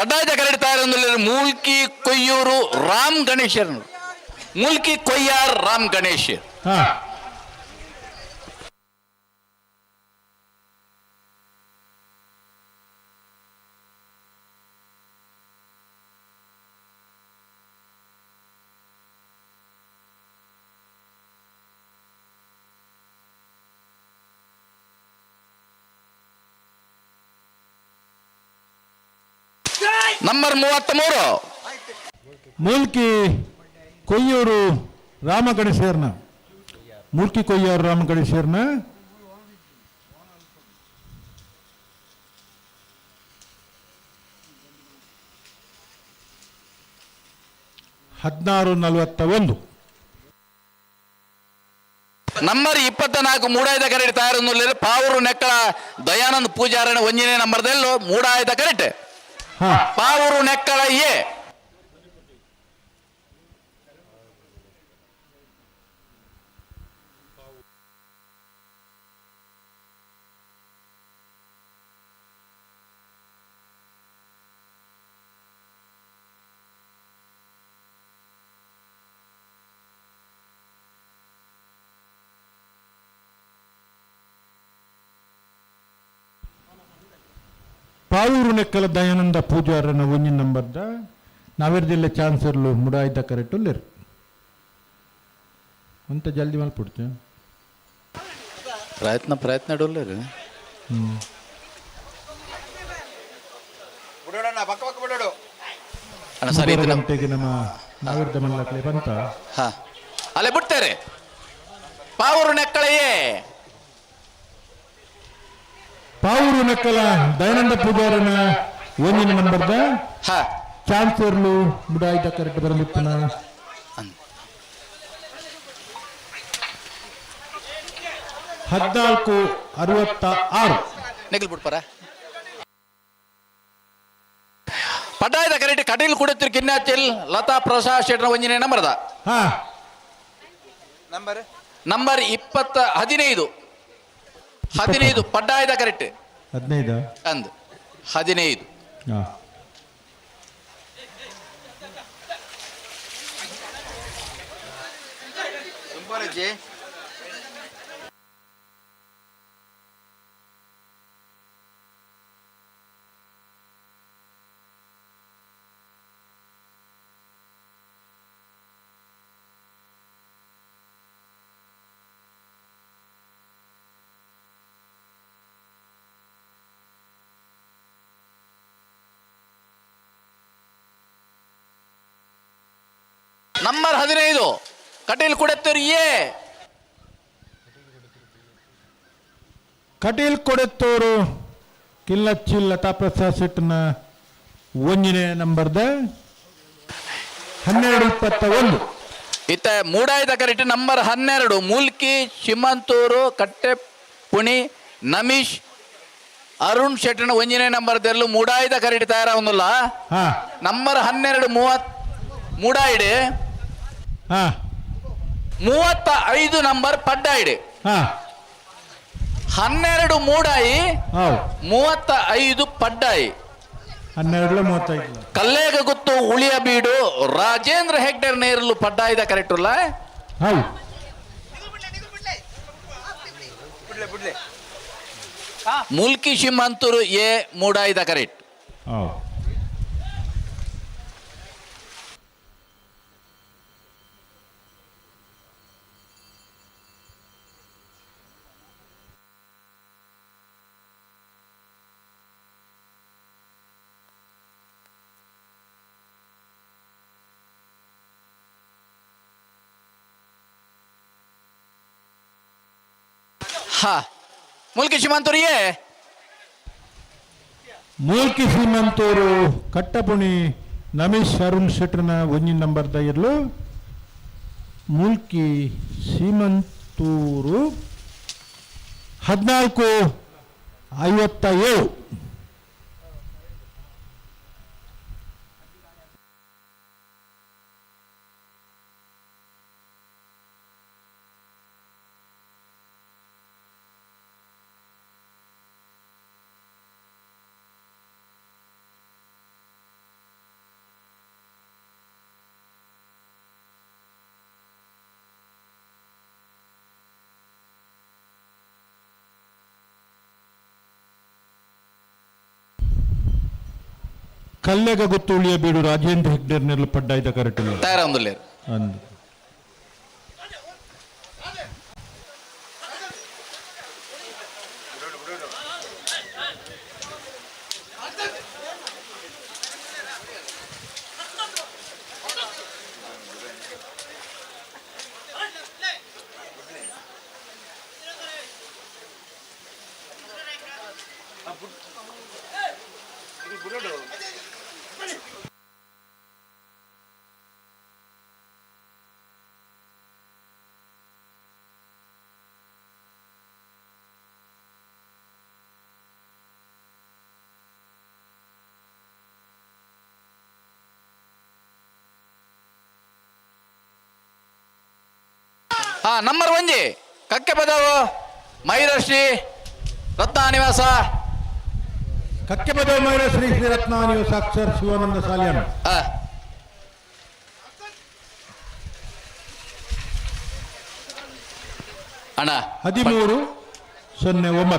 ಕಡ್ಡಾಯದ ಕರೆಡ್ತಾರೆ ಮೂಲ್ಕಿ ಕೊಯ್ಯೂರು ರಾಮ್ ಗಣೇಶರ್. ಮೂಲ್ಕಿ ಕೊಯ್ಯಾರ್ ರಾಮ್ ಗಣೇಶ್. ನಂಬರ್ 33 ಮೂಲ್ಕಿ ಕೊಯ್ಯೂರು ರಾಮ ಗಣೇಶರ್ನ. ಮೂಲ್ಕಿ ಕೊಯ್ಯೂರು ರಾಮ ಗಣೇಶರ್ನ 1641. ನಂಬರ್ 24 ಮೂಡಾಯ್ದ ಕರೆಕ್ಟ್ ತಯಾರು ಪಾವೂರು ನೆಕ್ಕಳ ದಯಾನಂದ್ ಪೂಜಾರಣ ಒಂಜನೇ ನಂಬರ್ದಲ್ಲೂ ಮೂಡಾಯ್ದ ಕರೆಕ್ಟ್. ಪಾವೂರು ನೆಕ್ಕಳ ಎ. ಪಾವೂರು ನೆಕ್ಕಲ ದಯಾನಂದ ಪೂಜಾರನ ಒಂಜಿನ ನಂಬರ್ದ ನಾವೇರ್ದಿಲ್ಲ ಚಾನ್ಸರ್ಲು ಮುಡಾಯ್ದ ಕರೆಕ್ಟು ಲೇರು ಅಂತ ಜಲ್ದಿ ಮಲ್ಪಡ್ತು ಪ್ರಯತ್ನ ಡೊಲ್ಲೇರು. ಸರಿ ಗಂಟೆಗೆ ನಮ್ಮ ನಾವೇರ್ದ ಮಲ್ಲಕ್ಲೆ ಬಂತ ಅಲ್ಲೇ ಬಿಡ್ತಾರೆ. ಪಾವೂರು ನೆಕ್ಕಳೆಯೇ ಪಾವೂರು ನೆಕ್ಕಲ ದಯಾನಂದ ಪೂಜಾರನ ಒಂಜಿನ ನಂಬರ್ದ ಚಾನ್ಸರ್ಲು ಮುಡಾಯ್ದ ಕರೆಕ್ಟ್ ಬರಲಿಪ್ಪನ 1466 ನೆಗಲ್ ಬಿಡ್ಪಾರ ಪಡ್ಡಾಯದ ಕರೆಕ್ಟ್ ಕಟೀಲ್ ಕುಡತಿರ್ ಕಿನ್ನಾಚಿಲ್ ಲತಾ ಪ್ರಸಾದ್ ಶೆಟ್ರ ಒಂಜಿನ ನಂಬರ್ದ ನಂಬರ್ 15 ಪಡ್ಡಾಯದ ಕರೆಕ್ಟ್ 15 ಅಂದ್ 15 ನಂಬರ್ 15 ಕಟೀಲ್ ಕುಡತ್ತೂರು ಎ. ಕಟೀಲ್ ಕೊಡೆತ್ತೂರು ಕಿಲ್ಲಚ್ಚಿಲ್ ಲತಾ ಪ್ರಸಾದ್ ಶೆಟ್ನ ಒಂಜಿನೇ ನಂಬರ್ದ 1221. ಇತ್ತ ಮೂಡಾಯ್ದ ಕರೆಕ್ಟ್ ನಂಬರ್ 12 ಮೂಲ್ಕಿ ಶಿಮಂತೂರು ಕಟ್ಟೆಪುಣಿ ನಮೀಶ್ ಅರುಣ್ ಶೆಟ್ನ ಒಂಜಿನೇ ನಂಬರ್ದಲ್ಲೂ ಮೂಡಾಯ್ದ ಕರೆಕ್ಟ್ ತಯಾರಾಗುದಿಲ್ಲ. ನಂಬರ್ 12 ಮೂಡಾಯ್ಡೆ 35 ನಂಬರ್ ಪಡ್ಡಾಯ್ಡೆ 12 ಮೂಡಾಯಿ 35 ಪಡ್ಡಾಯಿ 1235 ಕಲ್ಲೇಗ ಗುತ್ತು ಉಳಿಯ ಬೀಡು ರಾಜೇಂದ್ರ ಹೆಗ್ಡರ್ ನೇರಲು ಪಡ್ಡಾಯ್ದ ಕರೆಕ್ಟ್ ಅಲ್ಲ. ಮುಲ್ಕಿ ಶಿಮಂತೂರು ಎ ಮೂಡಾಯ್ದ ಕರೆಕ್ಟ್. ಮುಲ್ಕಿ ಶಿಮಂತೂರು ಎ. ಮೂಲ್ಕಿ ಶ್ರೀಮಂತೂರು ಕಟ್ಟಪುಣಿ ನಮೀಶ್ ಅರುಣ್ ಶೆಟ್ರನ ಒಂಜಿನ ನಂಬರ್ದ ಇರಲು ಮೂಲ್ಕಿ ಶ್ರೀಮಂತೂರು 1457. ಕಲ್ಲೆಗ ಗೊತ್ತು ಉಳಿಯ ಬೀಡು ರಾಜೇಂದ್ರ ಹೆಗ್ಡೇರ್ನೆಲ್ಲ ಪಡ್ಡಾಯ್ದ ಕರೆಕ್ಟ್ ತಯಾರೊಂದುಲ್ಲೇರು ಅಂದು ಹಾ ನಂಬರ್ ಒಂಜಿ ಕಕ್ಕೆ ಪದವು ಮೈರಶ್ರೀ ರತ್ನಾನಿವಾಸ ಕಕ್ಕೆ ಪದವ ಮೈರ ಶ್ರೀ ಶ್ರೀ ರತ್ನಾನಿವಾಸ ಸಾಕ್ಷಾತ್ ಶಿವಾನಂದ ಸಾಲ್ಯಾನ ಆ. ಅಣ್ಣ 13-09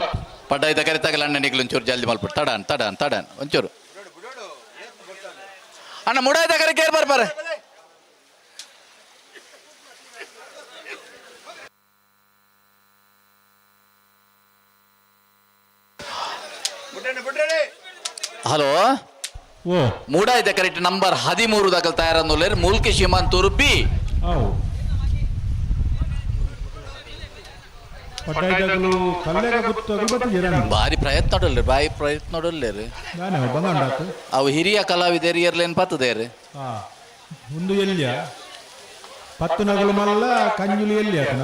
ಪಡ್ಡಾಯ್ದ ಕರಿತಾಗಲ್ಲ ಅಣ್ಣ ನಿಗ್ಲು ಒಂಚೂರು ಜಲ್ದಿ ಮಲ್ಬಿಟ್ಟು ತಡನ್ ಒಂಚೂರು ಅಣ್ಣ ಮುಡಾಯ್ದ ಕರೆ ಕೇರ್ ಬರ್ಬಾರ ಹಲೋ ಓ ಮೂಡಾಯ್ದ ಕರೆಕ್ಟ್ ನಂಬರ್ 13 ದಾಖಲ್ ತಯಾರನ್ನೋಲೇರು ಮೂಲ್ಕಿ ಶ್ರೀಮಂತೂರು ಬಿ ಅವು ಪಡ್ಡಾಯ್ದಾಗಲು ಕಲ್ಲೆಗ ಗೊತ್ತು ಅಗಲ್ಬತ್ತು ಜನ ಭಾರಿ ಪ್ರಯತ್ನ ನೋಡಲ್ಲೇರು ನಾನೇ ಬಂಗಾಂಡಾತು ಅವು ಹಿರಿಯ ಕಲಾವಿದರು ಇರ್ಲೇನು ಪತ್ತದೇರು ಹಾ ಒಂದು ಎಲ್ಲಿಯ 10 ನಗಲು ಮಲ್ಲ ಕಂಜುಲಿ ಎಲ್ಲಿ ಆತನ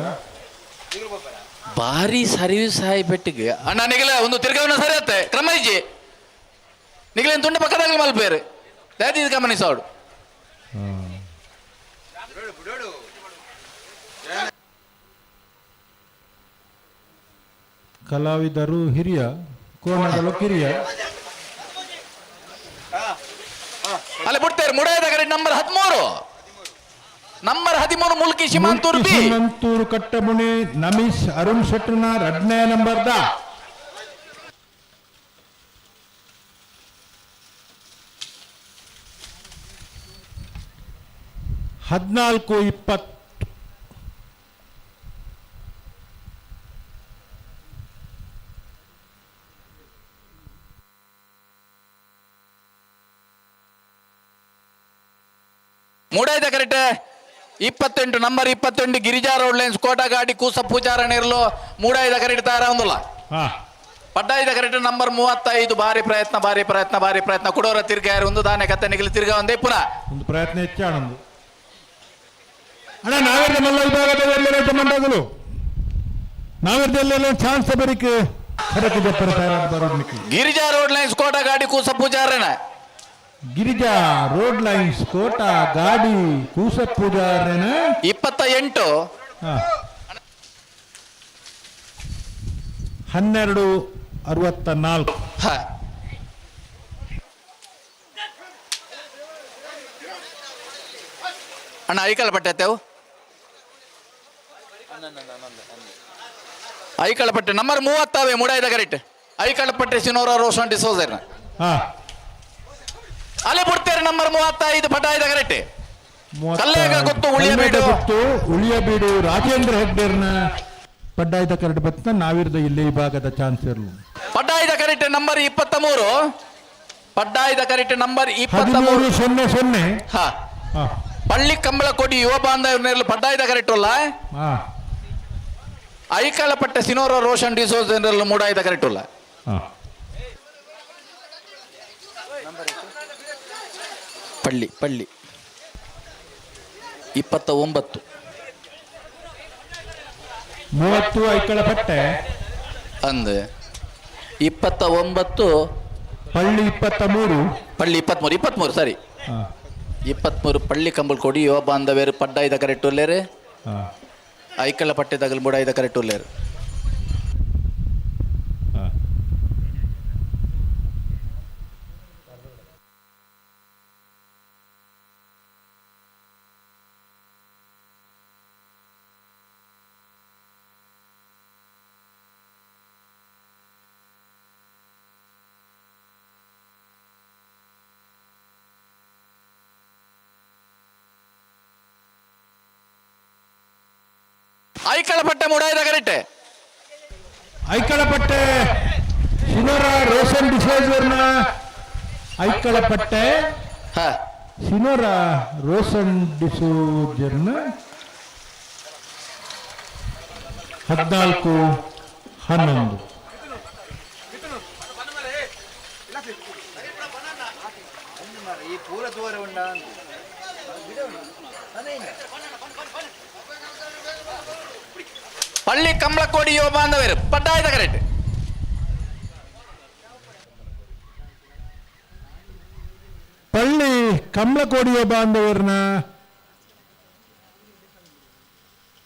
ಭಾರಿ ಸರ್ವಿಸ್ ಆಯ್ ಬೆಟ್ಟಿಗೆ ಅಣ್ಣ ನಿಗಲ ಒಂದು ತಿರ್ಗವನ್ನ ಸರಿ ಅತ್ತೆ ಕ್ರಮ ಇಜ್ಜಿ ನಿಗಲೇನು ತುಂಡು ಪಕ್ಕದಾಗಲಿ ಮಲ್ಪೇರು ದಾದಿ ಇದು ಗಮನಿಸೋಡು ಕಲಾವಿದರು ಹಿರಿಯ ಕೋಣಗಳು ಕಿರಿಯ ಅಲ್ಲಿ ಬಿಡ್ತೇವೆ ಮುಡಾಯ್ದ correct number 13 Mulki Shimanthur B Shimanthur Kattamuni Namish Arun ಶೆಟ್ರನ 12ನೇ ನಂಬರ್ದ 14-20 ಮೂಡಾಯ್ದ correct 28 number 28 Girija road lines Kota ಗಾಡಿ ಕೂಸ ಪೂಜಾರ ಇರಲು ಮೂಡಾಯ್ದ ಕರೆಕ್ಟ್ ತಾರ ಒಂದಲ್ಲ ಹಾ ಪಡ್ಡಾಯ್ದ ಕರೆಕ್ಟ್ ನಂಬರ್ 35 ಭಾರಿ ಪ್ರಯತ್ನ ಕುಡೋರ ತಿರ್ಗ ಒಂದು ದಾನೆ ಕತ್ತೆ ನಿಗಲಿ ತಿರ್ಗ ಒಂದೇ ಪುನಃ ಒಂದು ಪ್ರಯತ್ನ ಹೆಚ್ಚಾಣಂದು ಅಣ್ಣ ನಾವೇರ್ದ ಮಲ್ಲ ವಿಭಾಗದ ರೈತ ಮಂಡಗಳು ನಾವೇರ್ದೆಲ್ಲ ಚಾನ್ಸ್ ಬರಿಕೆ ಕರೆಕ್ಟ್ ಜಪ್ಪರ ತಯಾರಾದ ಬರೋದಕ್ಕೆ ಗಿರಿಜಾ ರೋಡ್ ಲೈನ್ಸ್ ಕೋಟಾ ಗಾಡಿ ಕೂಸ ಪೂಜಾರನ ಗಿರಿಜಾ ರೋಡ್ ಲೈನ್ಸ್ ಕೋಟ ಗಾಡಿ ಕೂಸ ಪೂಜಾರನ 28 12-64 ಹ. ಅಣ್ಣ ಐಕಳ ಪಟ್ಟೆವು ಐಕಳ ಪಟ್ಟೆ ನಂಬರ್ 30 ಮೂಡಾಯ್ದ ಕರೆಕ್ಟ್ ಐಕಳ ಪಟ್ಟೆ ಸಿನೋರ ರೋಷನ್ ಡಿಸೋಜರ್ನ ಹಾ ಅಲ್ಲಿ ಬಿಡ್ತೇವೆ ನಂಬರ್ 35 ಪಟಾಯ್ದ ಕರೆಕ್ಟ್ ಕಲ್ಲೇಗ ಗೊತ್ತು ಉಳಿಯಬೇಡು ಉಳಿಯಬೀಡು ರಾಜೇಂದ್ರ ಹೆಗ್ಡೇರ್ನ ಪಡ್ಡಾಯ್ದ ಕರೆಕ್ಟ್ ಬತ್ತ ನಾವಿರ್ದ ಇಲ್ಲಿ ವಿಭಾಗದ ಚಾನ್ಸ್ ಇರಲು ಪಡ್ಡಾಯ್ದ ಕರೆಕ್ಟ್ ನಂಬರ್ 23 ಪಡ್ಡಾಯ್ದ ಕರೆಕ್ಟ್ ನಂಬರ್ 13-00 ಹಾ ಹಾ ಪಳ್ಳಿ ಕಂಬಳ ಕೊಡಿ ಯುವ ಬಾಂಧವ್ಯರಲ್ಲಿ ಪಡ್ಡಾಯ್ದ ಕರೆಕ್ಟ್ ಅಲ್ಲ ಹಾ ಐಕಳ ಪಟ್ಟೆ ಸಿನೋರ ರೋಷನ್ ಡಿಸೋಜ್ ಮೂಡಾಯ್ದ ಕರೆಕ್ಟ್ ಅಲ್ಲ ಹಾ ಪಳ್ಳಿ 29 30 ಐಕಳ ಪಟ್ಟೆ ಅಂದ್ 29 ಪಳ್ಳಿ 23 ಪಳ್ಳಿ 23 ಸರಿ ಹಾ 23 ಪಳ್ಳಿ ಕಂಬಲ್ ಕೊಡಿ ಯುವ ಬಾಂಧವ್ಯರು ಪಡ್ಡಾಯ್ದ ಕರೆಕ್ಟ್ ಒಲ್ಲೇರು ಹಾ ಐಕಳ ಪಟ್ಟೆ ತಗಲ್ ಮೂಡಾಯ್ದ ಕರೆಕ್ಟ್ ಒಲ್ಲೇರು ಹಾ ಐಕಳಪಟ್ಟೆ ಮೂಡಾಯ್ದ ಕರೆಕ್ಟ್ ಐಕಳಪಟ್ಟೆ ಶಿನೋರ ರೋಷನ್ ಡಿಸೋಜರ್ನ ಐಕಳಪಟ್ಟೆ ಹಾ ಶಿನೋರ ರೋಷನ್ ಡಿಸೋಜರ್ನ 14-11. ಪಳ್ಳಿ ಕಂಬಳಕೋಡಿ ಯುವ ಬಾಂಧವರು ಪಟ್ಟಾಯ್ದ ಕರೆಕ್ಟ್ ಪಳ್ಳಿ ಕಮಲಕೋಡಿಯ ಬಾಂಧವರನ್ನ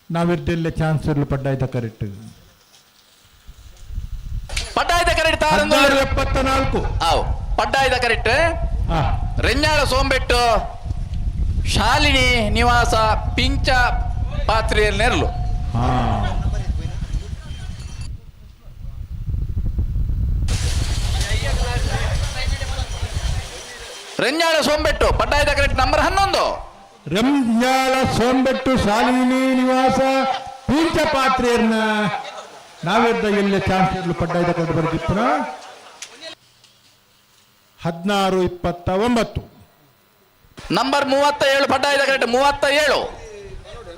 ನಾವಿರ್ದೆಲ್ಲ ಚಾನ್ಸ್ ಇರಲು ಪಡ್ಡಾಯ್ತ ಕರೆಕ್ಟ್ ಪಟ್ಟಾಯ್ದ ಕರೆಕ್ಟ್ 74. ಆವ್ ಪಟ್ಟಾಯ್ದ ಕರೆಕ್ಟ್ ರೆಂಜಾಳ ಸೋಂಬೆಟ್ಟು ಶಾಲಿನಿ ನಿವಾಸ ಪಿಂಚ ಪಾತ್ರೆಯಲ್ಲಿ ನೆರಳು ರೆಂಜಾಳ ಸೋಂಬೆಟ್ಟು ಪಟ್ಟಾಯ್ದ ಕರೆಕ್ಟ್ ನಂಬರ್ 11. ರಂಜಾಳ ಸೋಂಬೆಟ್ಟು ಶಾಲಿನಿ ನಿವಾಸ ಪೀಂಚ ಪಾತ್ರೆಯನ್ನ ನಾವಿರ್ದ ಎಲ್ಲ ಚಾನ್ಸ್ ಇರಲು ಪಡ್ಡಾಯ್ದ ಕರೆಕ್ಟ್ ಬರ್ತಿಪ್ಪನ 16-29. ನಂಬರ್ 37 ಪಟ್ಟಾಯ್ದ ಕರೆಕ್ಟ್ 37.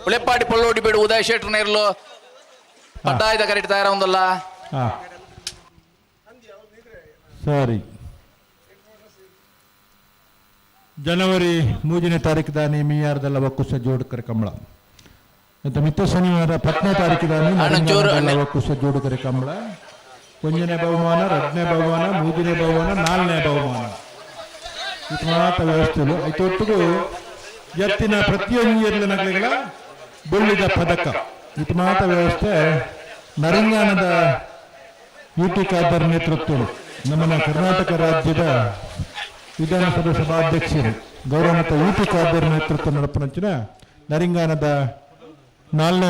ಉಳೆಪ್ಪಾಡಿ ಪೊಳ್ಳೋಡಿ ಬಿಡು ಉದಯ್ ಶೆಟ್ರ್ ನೆರಳು ಪಟ್ಟಾಯ್ದ ಕರೆಕ್ಟ್ ತಯಾರ ಒಂದಲ್ಲ ಸರಿ. ಜನವರಿ 3ನೇ ತಾರೀಕು ದಾನಿ ಮೀಯಾರ್ದಲ್ಲ ಒಕ್ಕುಸ ಜೋಡುಕರೆ ಕಂಬಳ ಅಂತ ಮಿತ್ತ ಶನಿವಾರ 10ನೇ ತಾರೀಕು ದಾನಿ ಒಕ್ಕುಸ ಜೋಡುಕರೆ ಕಂಬಳ 1ನೇ ಬಹುಮಾನ 2ನೇ ಬಹುಮಾನ 3ನೇ ಬಹುಮಾನ 4ನೇ ಬಹುಮಾನ ಇದು ಮಾತ್ರ ವ್ಯವಸ್ಥೆಗಳು ಐತೊಟ್ಟಿಗೂ ಎತ್ತಿನ ಪ್ರತಿಯೊಂದು ಏರ್ಲ ನಗಲಿಗಳ ಬೆಳ್ಳಿದ ಪದಕ ಇದು ಮಾತ್ರ ವ್ಯವಸ್ಥೆ ನರಂಗಾಣದ ಯುಟಿ ಖಾದರ್ ನೇತೃತ್ವ ನಮ್ಮ ಕರ್ನಾಟಕ ರಾಜ್ಯದ ವಿಧಾನಸಭೆ ಸಭಾಧ್ಯಕ್ಷರು ಗೌರವನತ ಯುಟಿ ಖಾದರ್ ನೇತೃತ್ವ ನಡಪನಂಚಿನ ನರಿಂಗಾನದ 4ನೇ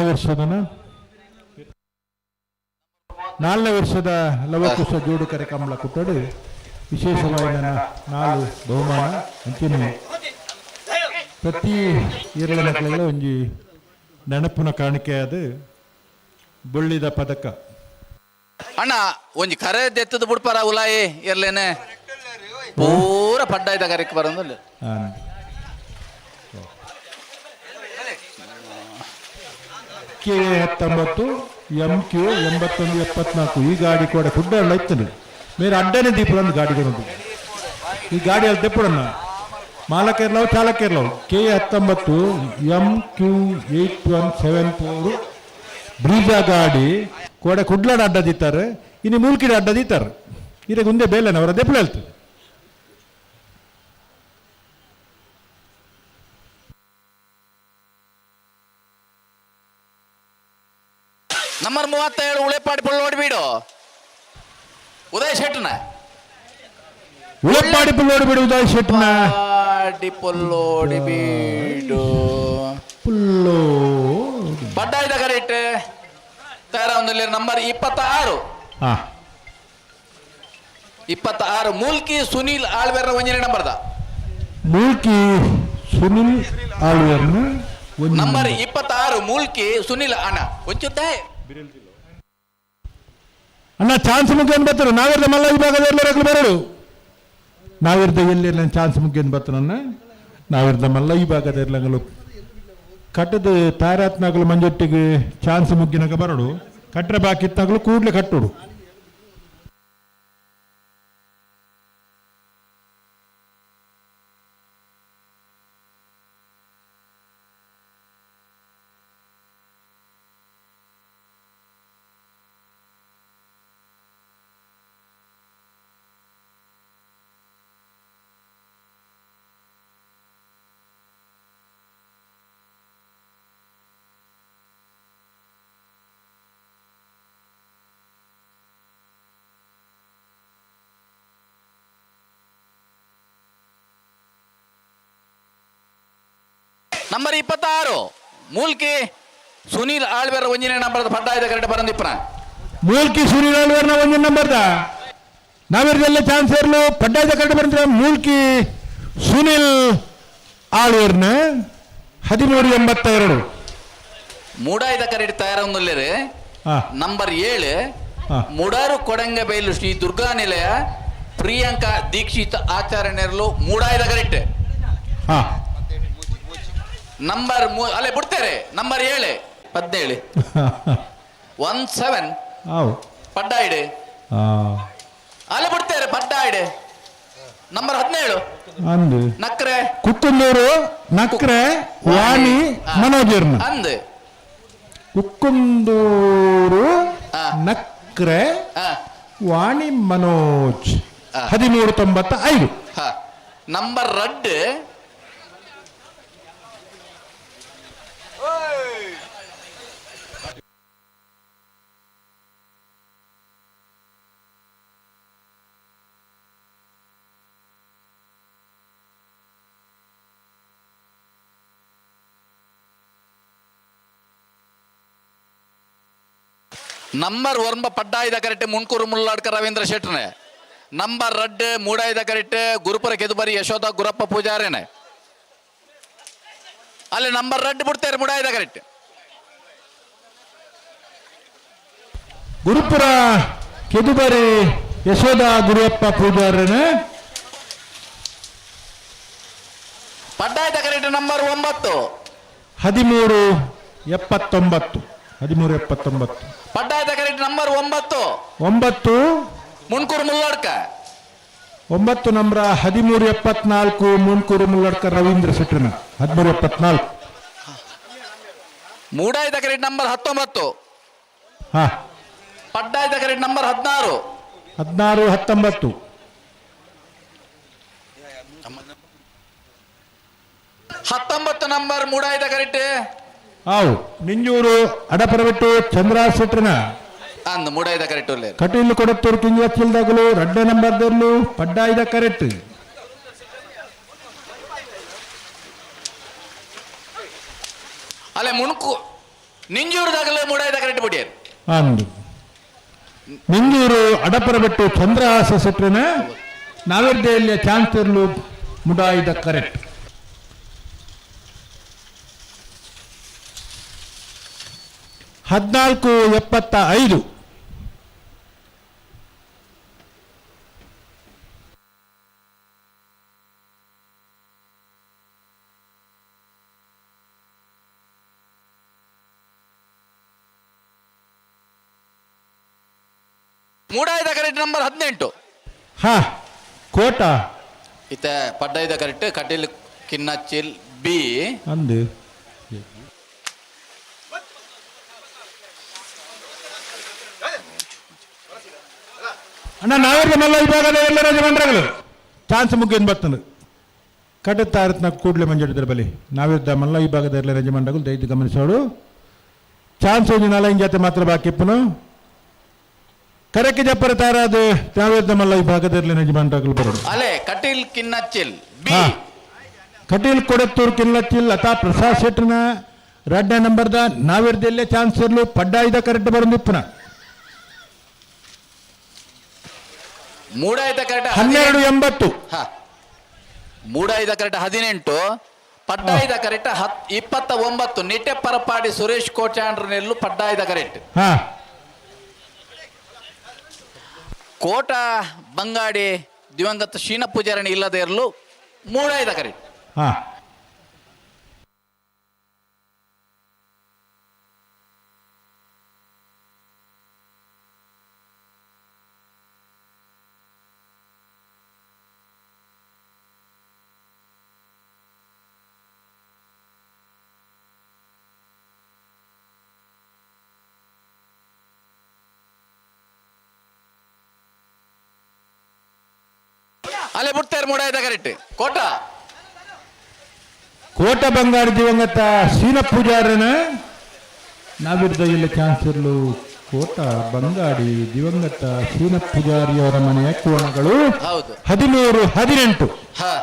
ವರ್ಷದ ಲವಕುಶ ಜೋಡು ಕರೆ ಕಮಲ ಕುಟ್ಟಡಿ ವಿಶೇಷವಾಗಿ 4 ಬಹುಮಾನ ಅಂತಿನ ಪ್ರತಿ ಏರಳ ಮಕ್ಕಳಿಗೆ ಒಂಜಿ ನೆನಪಿನ ಕಾಣಿಕೆಯಾದ ಬಳ್ಳಿದ ಪದಕ ಅಣ್ಣ ಒಂಜಿ ಕರೆ ಎತ್ತದ ಬಿಡ್ಪಾರ ಉಲಾಯಿ ಇರ್ಲೇನೆ ಪೂರ ಪಡ್ಡಾಯ್ದ ಕರೆಕ್ ಬರೋದಿಲ್ಲ ಕೆ 19 MQ 81-74 ಈ ಗಾಡಿ ಕೂಡ ಕುಡ್ಡ ಇತ್ತು ಮೇರೆ ಅಡ್ಡನೆ ದೀಪದ ಗಾಡಿ ಕೊಡೋದು ಈ ಗಾಡಿ ಅಲ್ಲಿ ತೆಪ್ಪಡನ್ನ ಮಾಲಕೇರ್ಲವು ಚಾಲಕೇರ್ಲವು ಕೆ 19 MQ 8174 ಬ್ರೀಜಾ ಗಾಡಿ ಕೂಡ ಕುಡ್ಲಾಡ ಅಡ್ಡ ದಿತ್ತಾರೆ ಇನ್ನು ಮೂಲ್ಕಿಡ ಅಡ್ಡ ದಿತ್ತಾರೆ ಇರ ಗುಂದೆ ಬೇಲೆನ ಅವರ ದೆಪ್ಪಳ ಹೇಳ್ತಾರೆ ನಂಬರ್ 37 ಉಳೆಪಾಡಿ ಪೊಳ್ಳೋಡಿ ಬೀಡು ಉದಯ್ ಶೆಟ್ನ ಉಳೆಪಾಡಿ ಪೊಳ್ಳೋಡಿ ಬೀಡು ಉದಯ್ ಶೆಟ್ನ ಪೊಳ್ಳೋಡಿ ಬೀಡು ಪುಲ್ಲೋ ಪಡ್ಡಾಯ್ದ ಕರೆಕ್ಟ್ ತಯಾರ ಒಂದಲ್ಲಿ ನಂಬರ್ 26 ಮೂಲ್ಕಿ ಸುನೀಲ್ ಆಳ್ವೇರ್ನ ಒಂಜನೇ ನಂಬರ್ದ ಮೂಲ್ಕಿ ಸುನಿಲ್ ಆಳ್ವೇರ್ನ ನಂಬರ್ 26 ಮೂಲ್ಕಿ ಸುನೀಲ್ ಅಣ್ಣ ಒಂಚುತ್ತೆ ಅಣ್ಣ ಚಾನ್ಸ್ ಮುಗಿಯನ್ ಬರ್ತಾರೆ ನಾವಿರ್ದ ಮಲ್ಲ ವಿಭಾಗದ ಎಲ್ಲರೂ ಬರಡು ನಾವಿರ್ದ ಎಲ್ಲಿ ಚಾನ್ಸ್ ಮುಗಿಯನ್ ಬರ್ತಾನ ನಾವಿರ್ದ ಮಲ್ಲ ವಿಭಾಗದ ಎಲ್ಲಗಳು ಕಟ್ಟದ ತಾರಾತ್ನಾಗಲು ಮಂಜೊಟ್ಟಿಗೆ ಚಾನ್ಸ್ ಮುಗ್ಗಿನಾಗ ಬರಡು ಕಟ್ಟರೆ ಬಾಕಿ ಇತ್ತಾಗಲು ಕೂಡ್ಲೆ ಕಟ್ಟೋಡು ನಂಬರ್ 26 ಮೂಲ್ಕಿ ಸುನೀಲ್ ಆಳ್ವೇರ್ ಒಂಜನೇ ನಂಬರ್ದ ಪಡ್ಡಾಯ್ದ ಕರೆಕ್ಟ್ ಬರಂದಿಪ್ಪನ ಮೂಲ್ಕಿ ಸುನೀಲ್ ಆಳ್ವೇರ್ನ ಒಂಜನೇ ನಂಬರ್ದ ನಾವಿರ್ದೆಲ್ಲ ಚಾನ್ಸ್ ಇರಲು ಪಡ್ಡಾಯ್ದ ಕರೆಕ್ಟ್ ಬರಂದ್ರೆ ಮೂಲ್ಕಿ ಸುನೀಲ್ ಆಳ್ವೇರ್ನ 1382 ಮೂಡಾಯ್ದ ಕರೆಕ್ಟ್ ತಯಾರೊಂದುಲ್ಲೇರೆ ಹಾ ನಂಬರ್ 7 ಹಾ ಮುಡಾರು ಕೊಡಂಗಬೈಲು ಶ್ರೀ ದುರ್ಗಾ ನಿಲಯ ಪ್ರಿಯಾಂಕಾ ದೀಕ್ಷಿತ್ ಆಚಾರ್ಯರು ಮೂಡಾಯ್ದ ಕರೆಕ್ಟ್ ಹಾ ನಂಬರ್ ಅಲ್ಲೇ ಬಿಡ್ತಾರೆ ನಂಬರ್ 7 17 17 ಹೌ ಪಡ್ಡಾಯ್ಡೆ ಹಾ ಅಲ್ಲೇ ಬಿಡ್ತಾರೆ ಪಡ್ಡಾಯ್ಡೆ ನಂಬರ್ 17 ಅಂದು ನಕ್ರೆ ಕುಕ್ಕುಂದೂರು ನಕ್ರೆ ವಾಣಿ ಮನೋಜರ್ನ ಅಂದ್ ಕುಕ್ಕುಂದೂರು ಹಾ. ನಕ್ರೆ ಹಾ ವಾಣಿ ಮನೋಜ್ ಹಾ. 1395 ಹಾ ನಂಬರ್ 2 ನಂಬರ್ 1 ಪಡ್ಡಾಯ್ದ ಕರೆಕ್ಟ್ ಮುನ್ಕೂರು ಮುಲ್ಲಾಡ್ಕ ರವೀಂದ್ರ ಶೆಟ್ರನೆ ನಂಬರ್ 2 ಮೂಡಾಯ್ದ ಕರೆಕ್ಟ್ ಗುರುಪುರ ಕೆದುಬರಿ ಯಶೋಧ ಗುರಪ್ಪ ಪೂಜಾರೇನೆ ಅಲ್ಲಿ ನಂಬರ್ 2 ಬಿಡ್ತಾರೆ ಮೂಡಾಯ್ದ ಕರೆಕ್ಟ್ ಗುರುಪುರ ಕೆದುಬರಿ ಯಶೋಧ ಗುರುಪ್ಪ ಪೂಜಾರನ ಪಡ್ಡಾಯ್ದ ಕರೆಕ್ಟ್ ನಂಬರ್ 9 1379 ಪಡ್ಡಾಯ್ದ correct number 9 9 Munkur Mulladka 9 number 1374 Munkur Mulladka Ravindra ಶೆಟ್ರನ 1374 ಮೂಡಾಯ್ದ ಕರೆಕ್ಟ್ ನಂಬರ್ 19 ಹಾ ಪಡ್ಡಾಯ್ದ ಕರೆಕ್ಟ್ ನಂಬರ್ 16 16 19 19 ನಂಬರ್ ಮೂಡಾಯ್ದ ಕರೆಕ್ಟ್ ಹಾವು ನಿಂಜೂರು ಅಡಪರಬಿಟ್ಟು ಚಂದ್ರ ಶೆಟ್ರನ ಅಂದ್ ಮೂಡಾಯ್ದ ಕರೆಕ್ಟ್ ಒಳ್ಳೆ ಕಟೀಲು ಕೊಡತ್ತೂರು ಕಿಂಗಚ್ಚಿಲ್ದಾಗಲು 2 ನಂಬರ್ದಲ್ಲೂ ಪಡ್ಡಾಯ್ದ ಕರೆಕ್ಟ್ ಅಲ್ಲೇ ಮುನ್ಕು ನಿಂಜೂರ್ದಾಗಲೇ ಮೂಡಾಯ್ದ ಕರೆಕ್ಟ್ ಬಿಡಿಯರ್ ಅಂದು ನಿಂಜೂರು ಅಡಪರಬಿಟ್ಟು ಚಂದ್ರಹಾಸ ಶೆಟ್ರನ ನಾವೆರ್ದೆಯಲ್ಲಿ ಚಾನ್ಸ್ ಇರಲು ಮುಡಾಯ್ದ ಕರೆಕ್ಟ್ ಹದಿನಾಲ್ಕು 75 ಮೂಡಾಯ್ದ ಕರೆಕ್ಟ್ ನಂಬರ್ 18 ಹಾ ಕೋಟ ಇತ ಪಡ್ಡಾಯ್ದ ಕರೆಕ್ಟ್ ಕಟೀಲ್ ಕಿನ್ನಚ್ಚಿಲ್ ಬಿ ಅಂದು ಅಣ್ಣ ನಾವೆಲ್ಲ ಮಲ್ಲ ವಿಭಾಗದ ಎಲ್ಲ ರಜಮಂಡ್ರಗಳು ಚಾನ್ಸ್ ಮುಗಿಯನ್ ಬರ್ತದೆ ಕಟ್ಟುತ್ತಾ ಇರತ್ನ ಕೂಡಲೇ ಮಂಜಡಿದ್ರ ಬಲಿ ನಾವಿದ್ದ ಮಲ್ಲ ವಿಭಾಗದ ಎಲ್ಲ ರಜಮಂಡಗಳು ದಯವಿಟ್ಟು ಗಮನಿಸೋಡು ಚಾನ್ಸ್ ಒಂದು 4 ಜೊತೆ ಮಾತ್ರ ಬಾಕಿಪ್ಪನು ಕರೆಕ್ಕೆ ಜಪ್ಪರ ತಾರಾದ ನಾವಿದ್ದ ಮಲ್ಲ ವಿಭಾಗದಲ್ಲಿ ರಜಮಂಡಗಳು ಬರೋದು ಅಲ್ಲೇ ಕಟೀಲ್ ಕಿನ್ನಚ್ಚಿಲ್ ಬಿ ಹಾ ಕಟೀಲ್ ಕೊಡತ್ತೂರು ಕಿಲ್ಲಚ್ಚಿಲ್ ಲತಾ ಪ್ರಸಾದ್ ಶೆಟ್ರನ 2 ನಂಬರ್ದ ನಾವಿರ್ದಲ್ಲೇ ಚಾನ್ಸ್ ಇರಲು ಪಡ್ಡಾಯ್ದ ಕರೆಕ್ಟ್ ಬರೋದಿಪ್ಪನ ಮೂಡಾಯ್ದ ಕರೆಕ್ಟ್ 1280 ಹಾ ಮೂಡಾಯ್ದ ಕರೆಕ್ಟ್ 18 ಪಡ್ಡಾಯ್ದ ಕರೆಕ್ಟ್ 29 ನಿಟ್ಟೆಪ್ಪರಪಾಡಿ ಸುರೇಶ್ ಕೋಚಾಂಡ್ರನೆಲ್ಲು ಪಡ್ಡಾಯ್ದ ಕರೆಕ್ಟ್ ಹಾ ಕೋಟ ಬಂಗಾಡಿ ದಿವಂಗತ ಶೀನ ಪೂಜಾರಣಿ ಇಲ್ಲದೆ ಇರಲು ಮೂಡಾಯ್ದ ಕರೆಕ್ಟ್ ಹಾ ಅಲ್ಲೇ ಬಿಡ್ತಾರೆ ಮೂಡಾಯ್ದ ಕರೆಕ್ಟ್ ಕೋಟ ಕೋಟ ಬಂಗಾರ ದಿವಂಗತ ಶೀನ ಪೂಜಾರನ ನಾವಿರ್ದ ಇಲ್ಲಿ ಚಾನ್ಸ್ ಇರಲು ಕೋಟ ಬಂಗಾಡಿ ದಿವಂಗತ ಶೀನ ಪೂಜಾರಿಯವರ ಮನೆಯ ಕೋಣಗಳು ಹೌದು 1318 ಹಾ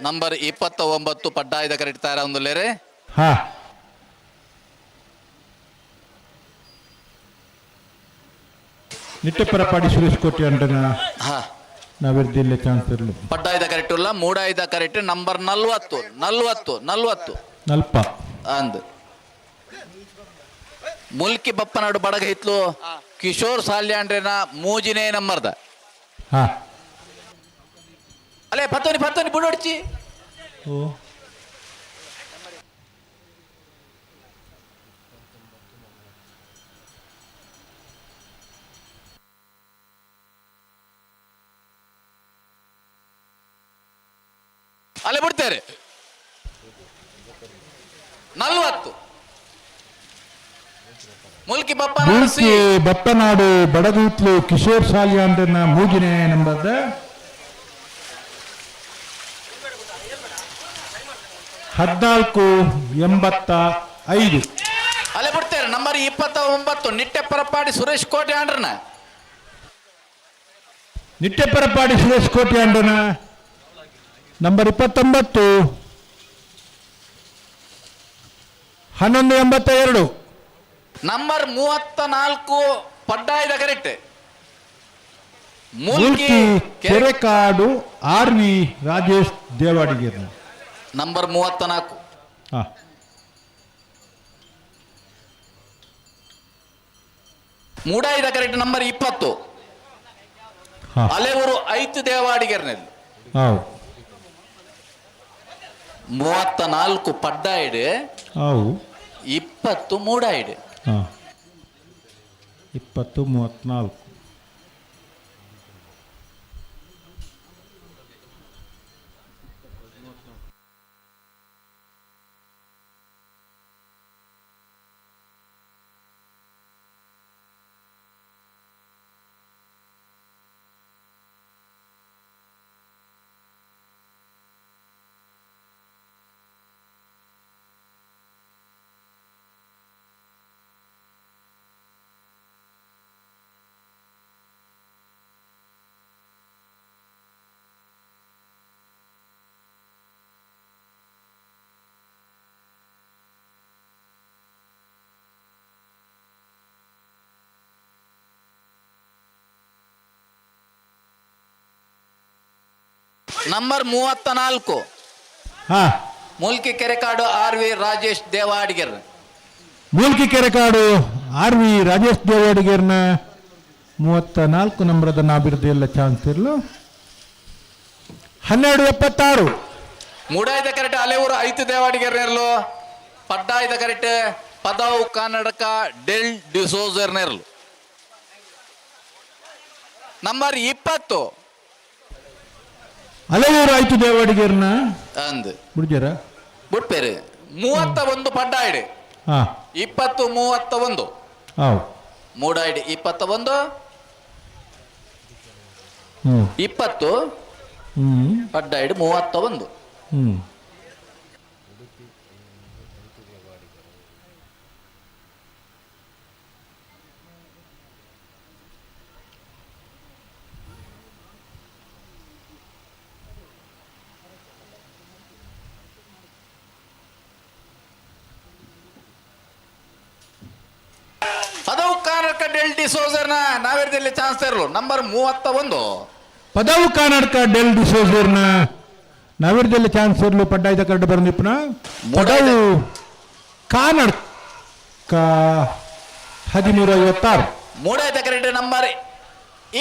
ನಂಬರ್ 29 ಪಡ್ಡಾಯ್ದ ಕರೆಕ್ಟ್ ತಾರ ಒಂದು ಲೇರೆ ಹಾ ನಿಟ್ಟೆಪ್ಪರಪಾಡಿ ಸುರೇಶ್ ಕೋಟೆ ಅಂಟನ ಹಾ ನಾವಿರ್ದಿಲ್ಲ ಚಾನ್ಸ್ ಇರಲು ಪಡ್ಡಾಯ್ದ ಕರೆಕ್ಟ್ ಇಲ್ಲ ಮೂಡಾಯ್ದ ಕರೆಕ್ಟ್ ನಂಬರ್ 40 ನಲ್ಪ ಅಂದ್ ಮುಲ್ಕಿ ಬಪ್ಪನಾಡು ಬಡಗ ಹಿತ್ಲು ಕಿಶೋರ್ ಸಾಲ್ಯಾಂಡ್ರೆನ ಮೂಜಿನೇ ನಂಬರ್ದ ಹಾ ಅಲ್ಲೇ ಪತ್ತೋನಿ ಬುಡೋಡ್ಚಿ ಓ ಅಲ್ಲೇ ಬಿಡ್ತಾರೆ 40 ಮುಲ್ಕಿ ಮೂಲ್ಕಿ ಬಪ್ಪನಾಡು ಬಡಗೂತ್ಲು ಕಿಶೋರ್ ಸಾಲ್ಯಾಂಡ್ರನ ಮೂಗಿನೇ ನಂಬರ್ದ 1485. ಅಲ್ಲೇ ಬಿಡ್ತಾರೆ ನಂಬರ್ 29 ನಿಟ್ಟೆಪ್ಪರಪಾಡಿ ಸುರೇಶ್ ಕೋಟೆ ಆಂಡ್ರನ ನಿಟ್ಟೆಪ್ಪರಪಾಡಿ ಸುರೇಶ್ ಕೋಟೆ ಆಂಡ್ರನ ನಂಬರ್ 29 1182. ನಂಬರ್ 34 ಪಡ್ಡಾಯದ ಕರೆಕ್ಟ್ ಮೂಲ್ಕಿ ಕೆರೆಕಾಡು RV ರಾಜೇಶ್ ದೇವಾಡಿಗೇರ್ ನಂಬರ್ 34 ಹಾ ಮೂಡಾಯಿದ ಕರೆಕ್ಟ್ ನಂಬರ್ 20 ಹಾ ಅಲೆವರು 5 ದೇವಾಡಿಗರ್ನಲ್ಲಿ ಹೌದು 34 ಪಡ್ಡಾಯಿಡ್ ಹೌದು 20 ಮೂಡಾಯಿಡ್ ಹಾ 20 34. ನಂಬರ್ 34 ಹಾ ಮುಲ್ಕಿ ಕೆರೆಕಾಡು RV ರಾಜೇಶ್ ದೇವಾಡಿಗರ್ ಮೂಲ್ಕಿ ಕೆರೆಕಾಡು RV ರಾಜೇಶ್ ದೇವಾಡಿಗೇರ್ನ 34 ನಂಬರದ ನಾಬಿರ್ದೆಲ್ಲ ಚಾನ್ಸ್ ಇರಲು 1276. ಮೂಡಾಯ್ದ ಕರೆಕ್ಟ್ ಅಲೆವರು 5 ದೇವಾಡಿಗರ್ ನೆರಲು ಪಡ್ಡಾಯ್ದ ಕರೆಕ್ಟ್ ಪದವು ಕನ್ನಡಕ ಡೆಲ್ ಡಿಸೋಜರ್ ನೆರಲು ನಂಬರ್ 20 ಅಲೆಯೂರು ಆಯ್ತು ದೇವಾಡಿಗೇರ್ನ ಅಂದ್ ಬಿಡ್ಜಾರ ಬಿಟ್ಪೇರಿ 31 ಪಡ್ಡಾಯ್ಡ್ ಹಾ 20 31 ಹೌದು ಮೂಡಾಯ್ಡ್ 21 ಹ್ಞೂ 20 ಹ್ಞೂ ಪಡ್ಡಾಯ್ಡ್ 31 ಹ್ಞೂ ಪದವು ಕನ್ನಡಕ ಡೆಲ್ ಡಿಸೋಜರ್ನ ನಾವೇರ್ದಲ್ಲಿ ಚಾನ್ಸ್ ಇರಲು ನಂಬರ್ 31 ಪದವು ಕರ್ನಾಟಕ ಡೆಲ್ ಡಿಸೋಜರ್ನ ನಾವಿರ್ದೆಲ್ಲ ಚಾನ್ಸ್ ಇರಲು ಪಡ್ಡಾಯ್ದ ಕರಡು ಬಂದಿಪ್ಪನ ಪದವು ಕರ್ನಾಟಕ 1356. ಮೂಡಾಯ್ದ ಕರೆಕ್ಟ್ ನಂಬರ್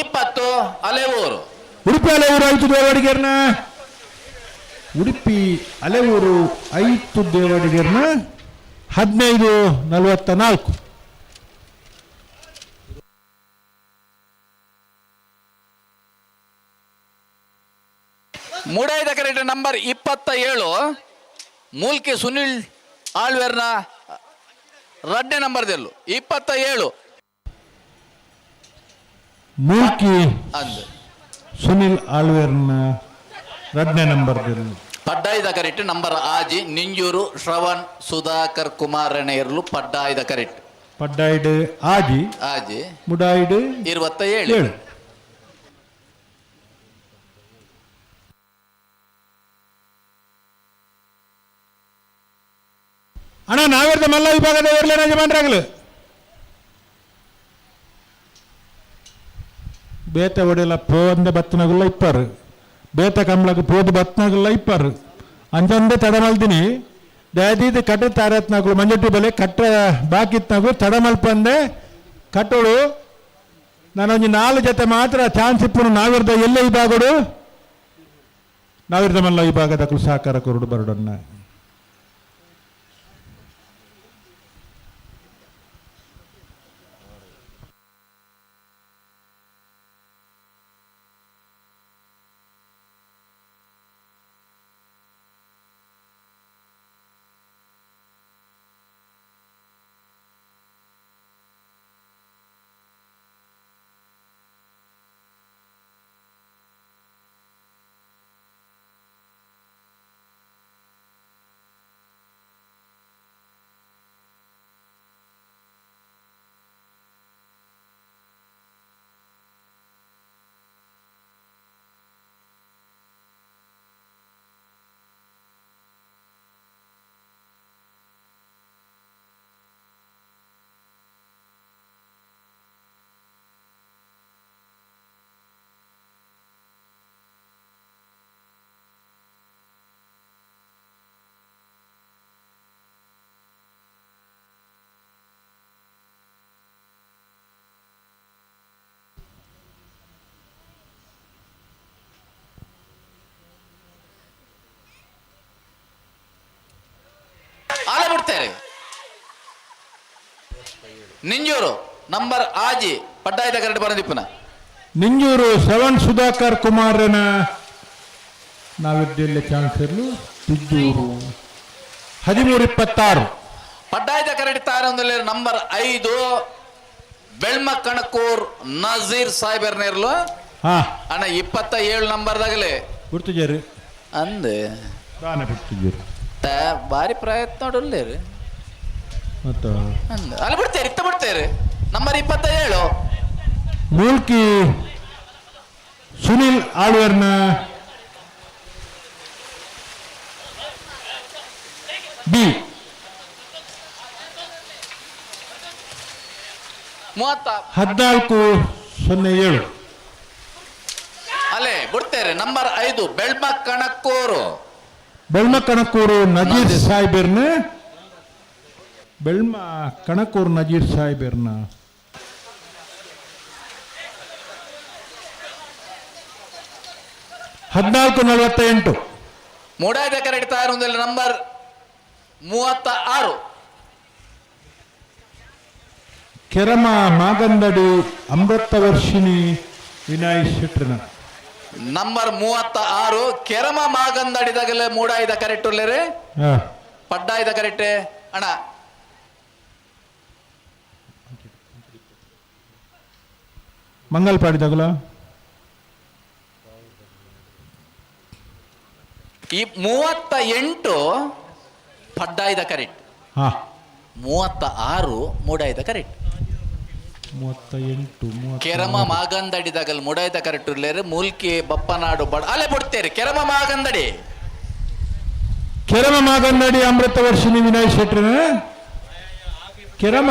20 ಅಲೆವೂರು ಉಡುಪಿ ಅಲೆಯೂರು ಆಯ್ತು ದೇವಾಡಿಗೇರ್ನ ಉಡುಪಿ ಅಲೆಯೂರು ಆಯ್ತು ದೇವಾಡಿಗೇರ್ನ 1544. ಮೂಡಾಯ್ದ ಕರೆಕ್ಟ್ ನಂಬರ್ 27 ಮೂಲ್ಕಿ ಸುನಿಲ್ ಆಳ್ವೇರ್ನ ರಡ್ಡೆ ನಂಬರ್ದೆಲ್ಲು 27 ಮೂಲ್ಕಿ ಅಂದ್ ಸುನಿಲ್ ಆಳ್ವೇರ್ನ 2ನೇ ನಂಬರ್ದಲ್ಲಿ ಪಡ್ಡಾಯ್ದ ಕರೆಕ್ಟ್ ನಂಬರ್ ಆಜಿ ನಿಂಜೂರು ಶ್ರವಣ್ ಸುಧಾಕರ್ ಕುಮಾರಣ್ಣ ಇರಲು ಪಡ್ಡಾಯ್ದ ಕರೆಕ್ಟ್ ಪಡ್ಡಾಯ್ಡ್ ಆಜಿ ಆಜಿ ಮುಡಾಯ್ಡ್ 27 7. ಅಣ್ಣ ನಾವಿರ್ದ ಮಲ್ಲ ವಿಭಾಗದ ಊರ್ಲೆ ಯಜಮಾನ್ರಾಗಲು ಬೇತ ಒಡೆಯಲ್ಲ ಪೋಂದ ಬತ್ತನಗುಲ್ಲ ಇಪ್ಪರು ಬೇತ ಕಂಬಳಕ್ಕೆ ಪೋದು ಬತ್ತನಗುಲ್ಲ ಇಪ್ಪರು ಅಂಚಂದೆ ತಡ ಮಲ್ದಿನಿ ದಯದೀದು ಕಟ್ಟ ತಾರತ್ನಾಗಳು ಮಂಜಟ್ಟಿ ಬಲೆ ಕಟ್ಟ ಬಾಕಿತ್ನಾಗು ತಡ ಮಲ್ಪಂದೆ ಕಟ್ಟೋಳು ನಾನೊಂದು 4 ಜೊತೆ ಮಾತ್ರ ಚಾನ್ಸ್ ಇಪ್ಪು ನಾವಿರ್ದ ಎಲ್ಲೇ ಈ ಭಾಗಡು ನಾವಿರ್ದ ಮಲ್ಲ ಈ ಭಾಗದ ಸಹಕಾರ ಕೊರಡು ಬರಡನ್ನ ಆಲೆ ಬಿಡ್ತಾರೆ. ನಿಂಜೂರು ನಂಬರ್ ಆಜಿ ಪಡ್ಡಾಯದ ಕರಡು ಬರದಿಪ್ಪನ ನಿಂಜೂರು ಶ್ರವಣ್ ಸುಧಾಕರ್ ಕುಮಾರನ ನಾವಿದ್ದಲ್ಲಿ ಚಾನ್ಸರ್ಲು ತಿದ್ದೂರು 13-26 ಪಡ್ಡಾಯದ ಕರಡಿ ತಾರೊಂದಲ್ಲಿ ನಂಬರ್ 5 ಬೆಳ್ಮ ಕಣಕೂರ್ ನಜೀರ್ ಸಾಹೇಬರ್ನೇರ್ಲು ಹಾ ಅಣ್ಣ 27 ನಂಬರ್ದಾಗಲೇ ಗುರ್ತಿಜರು ಅಂದೆ ದಾನ ಬಿಡ್ತಿದ್ದೀರು ಭಾರಿ ಪ್ರಯತ್ನ ನೋಡಲ್ಲೇರಿ ಮತ್ತು ಅಂದ ಅಲ್ಲಿ ಬಿಡ್ತೇರಿ ಇತ್ತ ಬಿಡ್ತೇರಿ ನಂಬರ್ 27 ಮೂಲ್ಕಿ ಸುನಿಲ್ ಆಳ್ವರ್ನ ಬಿ 14-07 ಅಲ್ಲೇ ಬಿಡ್ತೇರಿ ನಂಬರ್ 5 ಬೆಳ್ಮ ಕಣಕೂರು ಬೆಳ್ಮ ಕಣಕೂರು ನಜೀರ್ ಸಾಹೇಬರ್ನ ಬೆಳ್ಮ ಕಣಕೂರು ನಜೀರ್ ಸಾಹೇಬರ್ನ 14-48 ಮೂಡಾಯ್ದ ಕರಡಿ ತಾರೊಂದಲ್ಲಿ ನಂಬರ್ 36 ಕೆರಮ ಮಾಗಂದಡಿ ಅಮೃತ ವರ್ಷಿಣಿ ವಿನಾಯ್ ಶೆಟ್ರನ ನಂಬರ್ 36 ಕೆರಮ ಮಾಗಂದಡಿದಾಗಲೇ ಮೂಡಾಯ್ದ ಕರೆಕ್ಟ್ ಉಳ್ಳೇರಿ ಪಡ್ಡಾಯ್ದ ಕರೆಕ್ಟ್ ಅಣ್ಣ ಮಂಗಲ್ಪಾಡಿದಾಗಲ ಈ 38 ಪಡ್ಡಾಯ್ದ ಕರೆಕ್ಟ್ ಹಾ 36 ಮೂಡಾಯ್ದ ಕರೆಕ್ಟ್ 38 ಕೆರಮ ಮಾಗಂದಡಿದಾಗಲ್ ಮೂಡಾಯ್ದ ಕರೆಕ್ಟ್ ಉಳ್ಳೇರಿ ಮೂಲ್ಕಿ ಬಪ್ಪನಾಡು ಬಡ ಅಲೆ ಬಿಡ್ತೇರಿ ಕೆರಮ ಮಾಗಂದಡಿ ಕೆರಮ ಮಾಗಂದಡಿ ಅಮೃತ ವರ್ಷಿಣಿ ವಿನಾಯ್ ಶೆಟ್ರನ ಕೆರಮ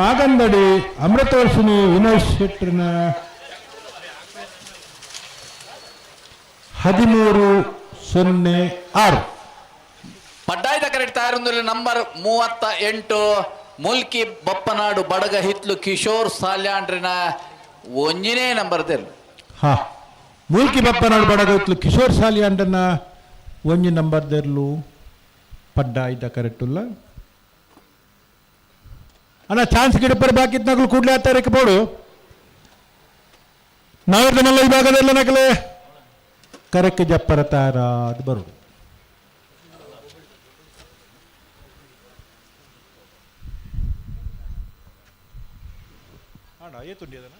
ಮಾಗಂದಡಿ ಅಮೃತ ವರ್ಷಿಣಿ ವಿನಾಯ್ ಶೆಟ್ರನ 13-06 ಪಡ್ಡಾಯ್ದ ಕರೆಕ್ಟ್ ತಾರೊಂದಲ್ಲಿ ನಂಬರ್ 38 ಮುಲ್ಕಿ ಬಪ್ಪನಾಡು ಬಡಗ ಹಿತ್ಲು ಕಿಶೋರ್ ಸಾಲ್ಯಾಂಡ್ರಿನ ಒಂಜಿನೇ ನಂಬರ್ ದೇರು ಹಾ ಮೂಲ್ಕಿ ಬಪ್ಪನಾಡು ಬಡಗತ್ಲು ಕಿಶೋರ್ ಸಾಲಿ ಅಂಡನ್ನ ಒಂಜಿ ನಂಬರ್ ದೆರ್ಲು ಪಡ್ಡಾಯ್ದ ಕರೆಕ್ಟುಲ್ಲ ಅಣ್ಣ ಚಾನ್ಸ್ ಗಿಡಪರ್ ಬಾಕಿತ್ನಾಗ್ಲು ಕೂಡ್ಲೆ ಹತ್ತಾರಕ್ಕೆ ಬೋಡು ನಾವಿರ್ದ ಮಲ್ಲ ಈ ಭಾಗದಲ್ಲ ನಕಲೆ ಕರೆಕ್ಕೆ ಜಪ್ಪರ ತಾರ ಅದು ಬರುದು ಅಣ್ಣ ಏತುಂಡಿ ಅದನ್ನ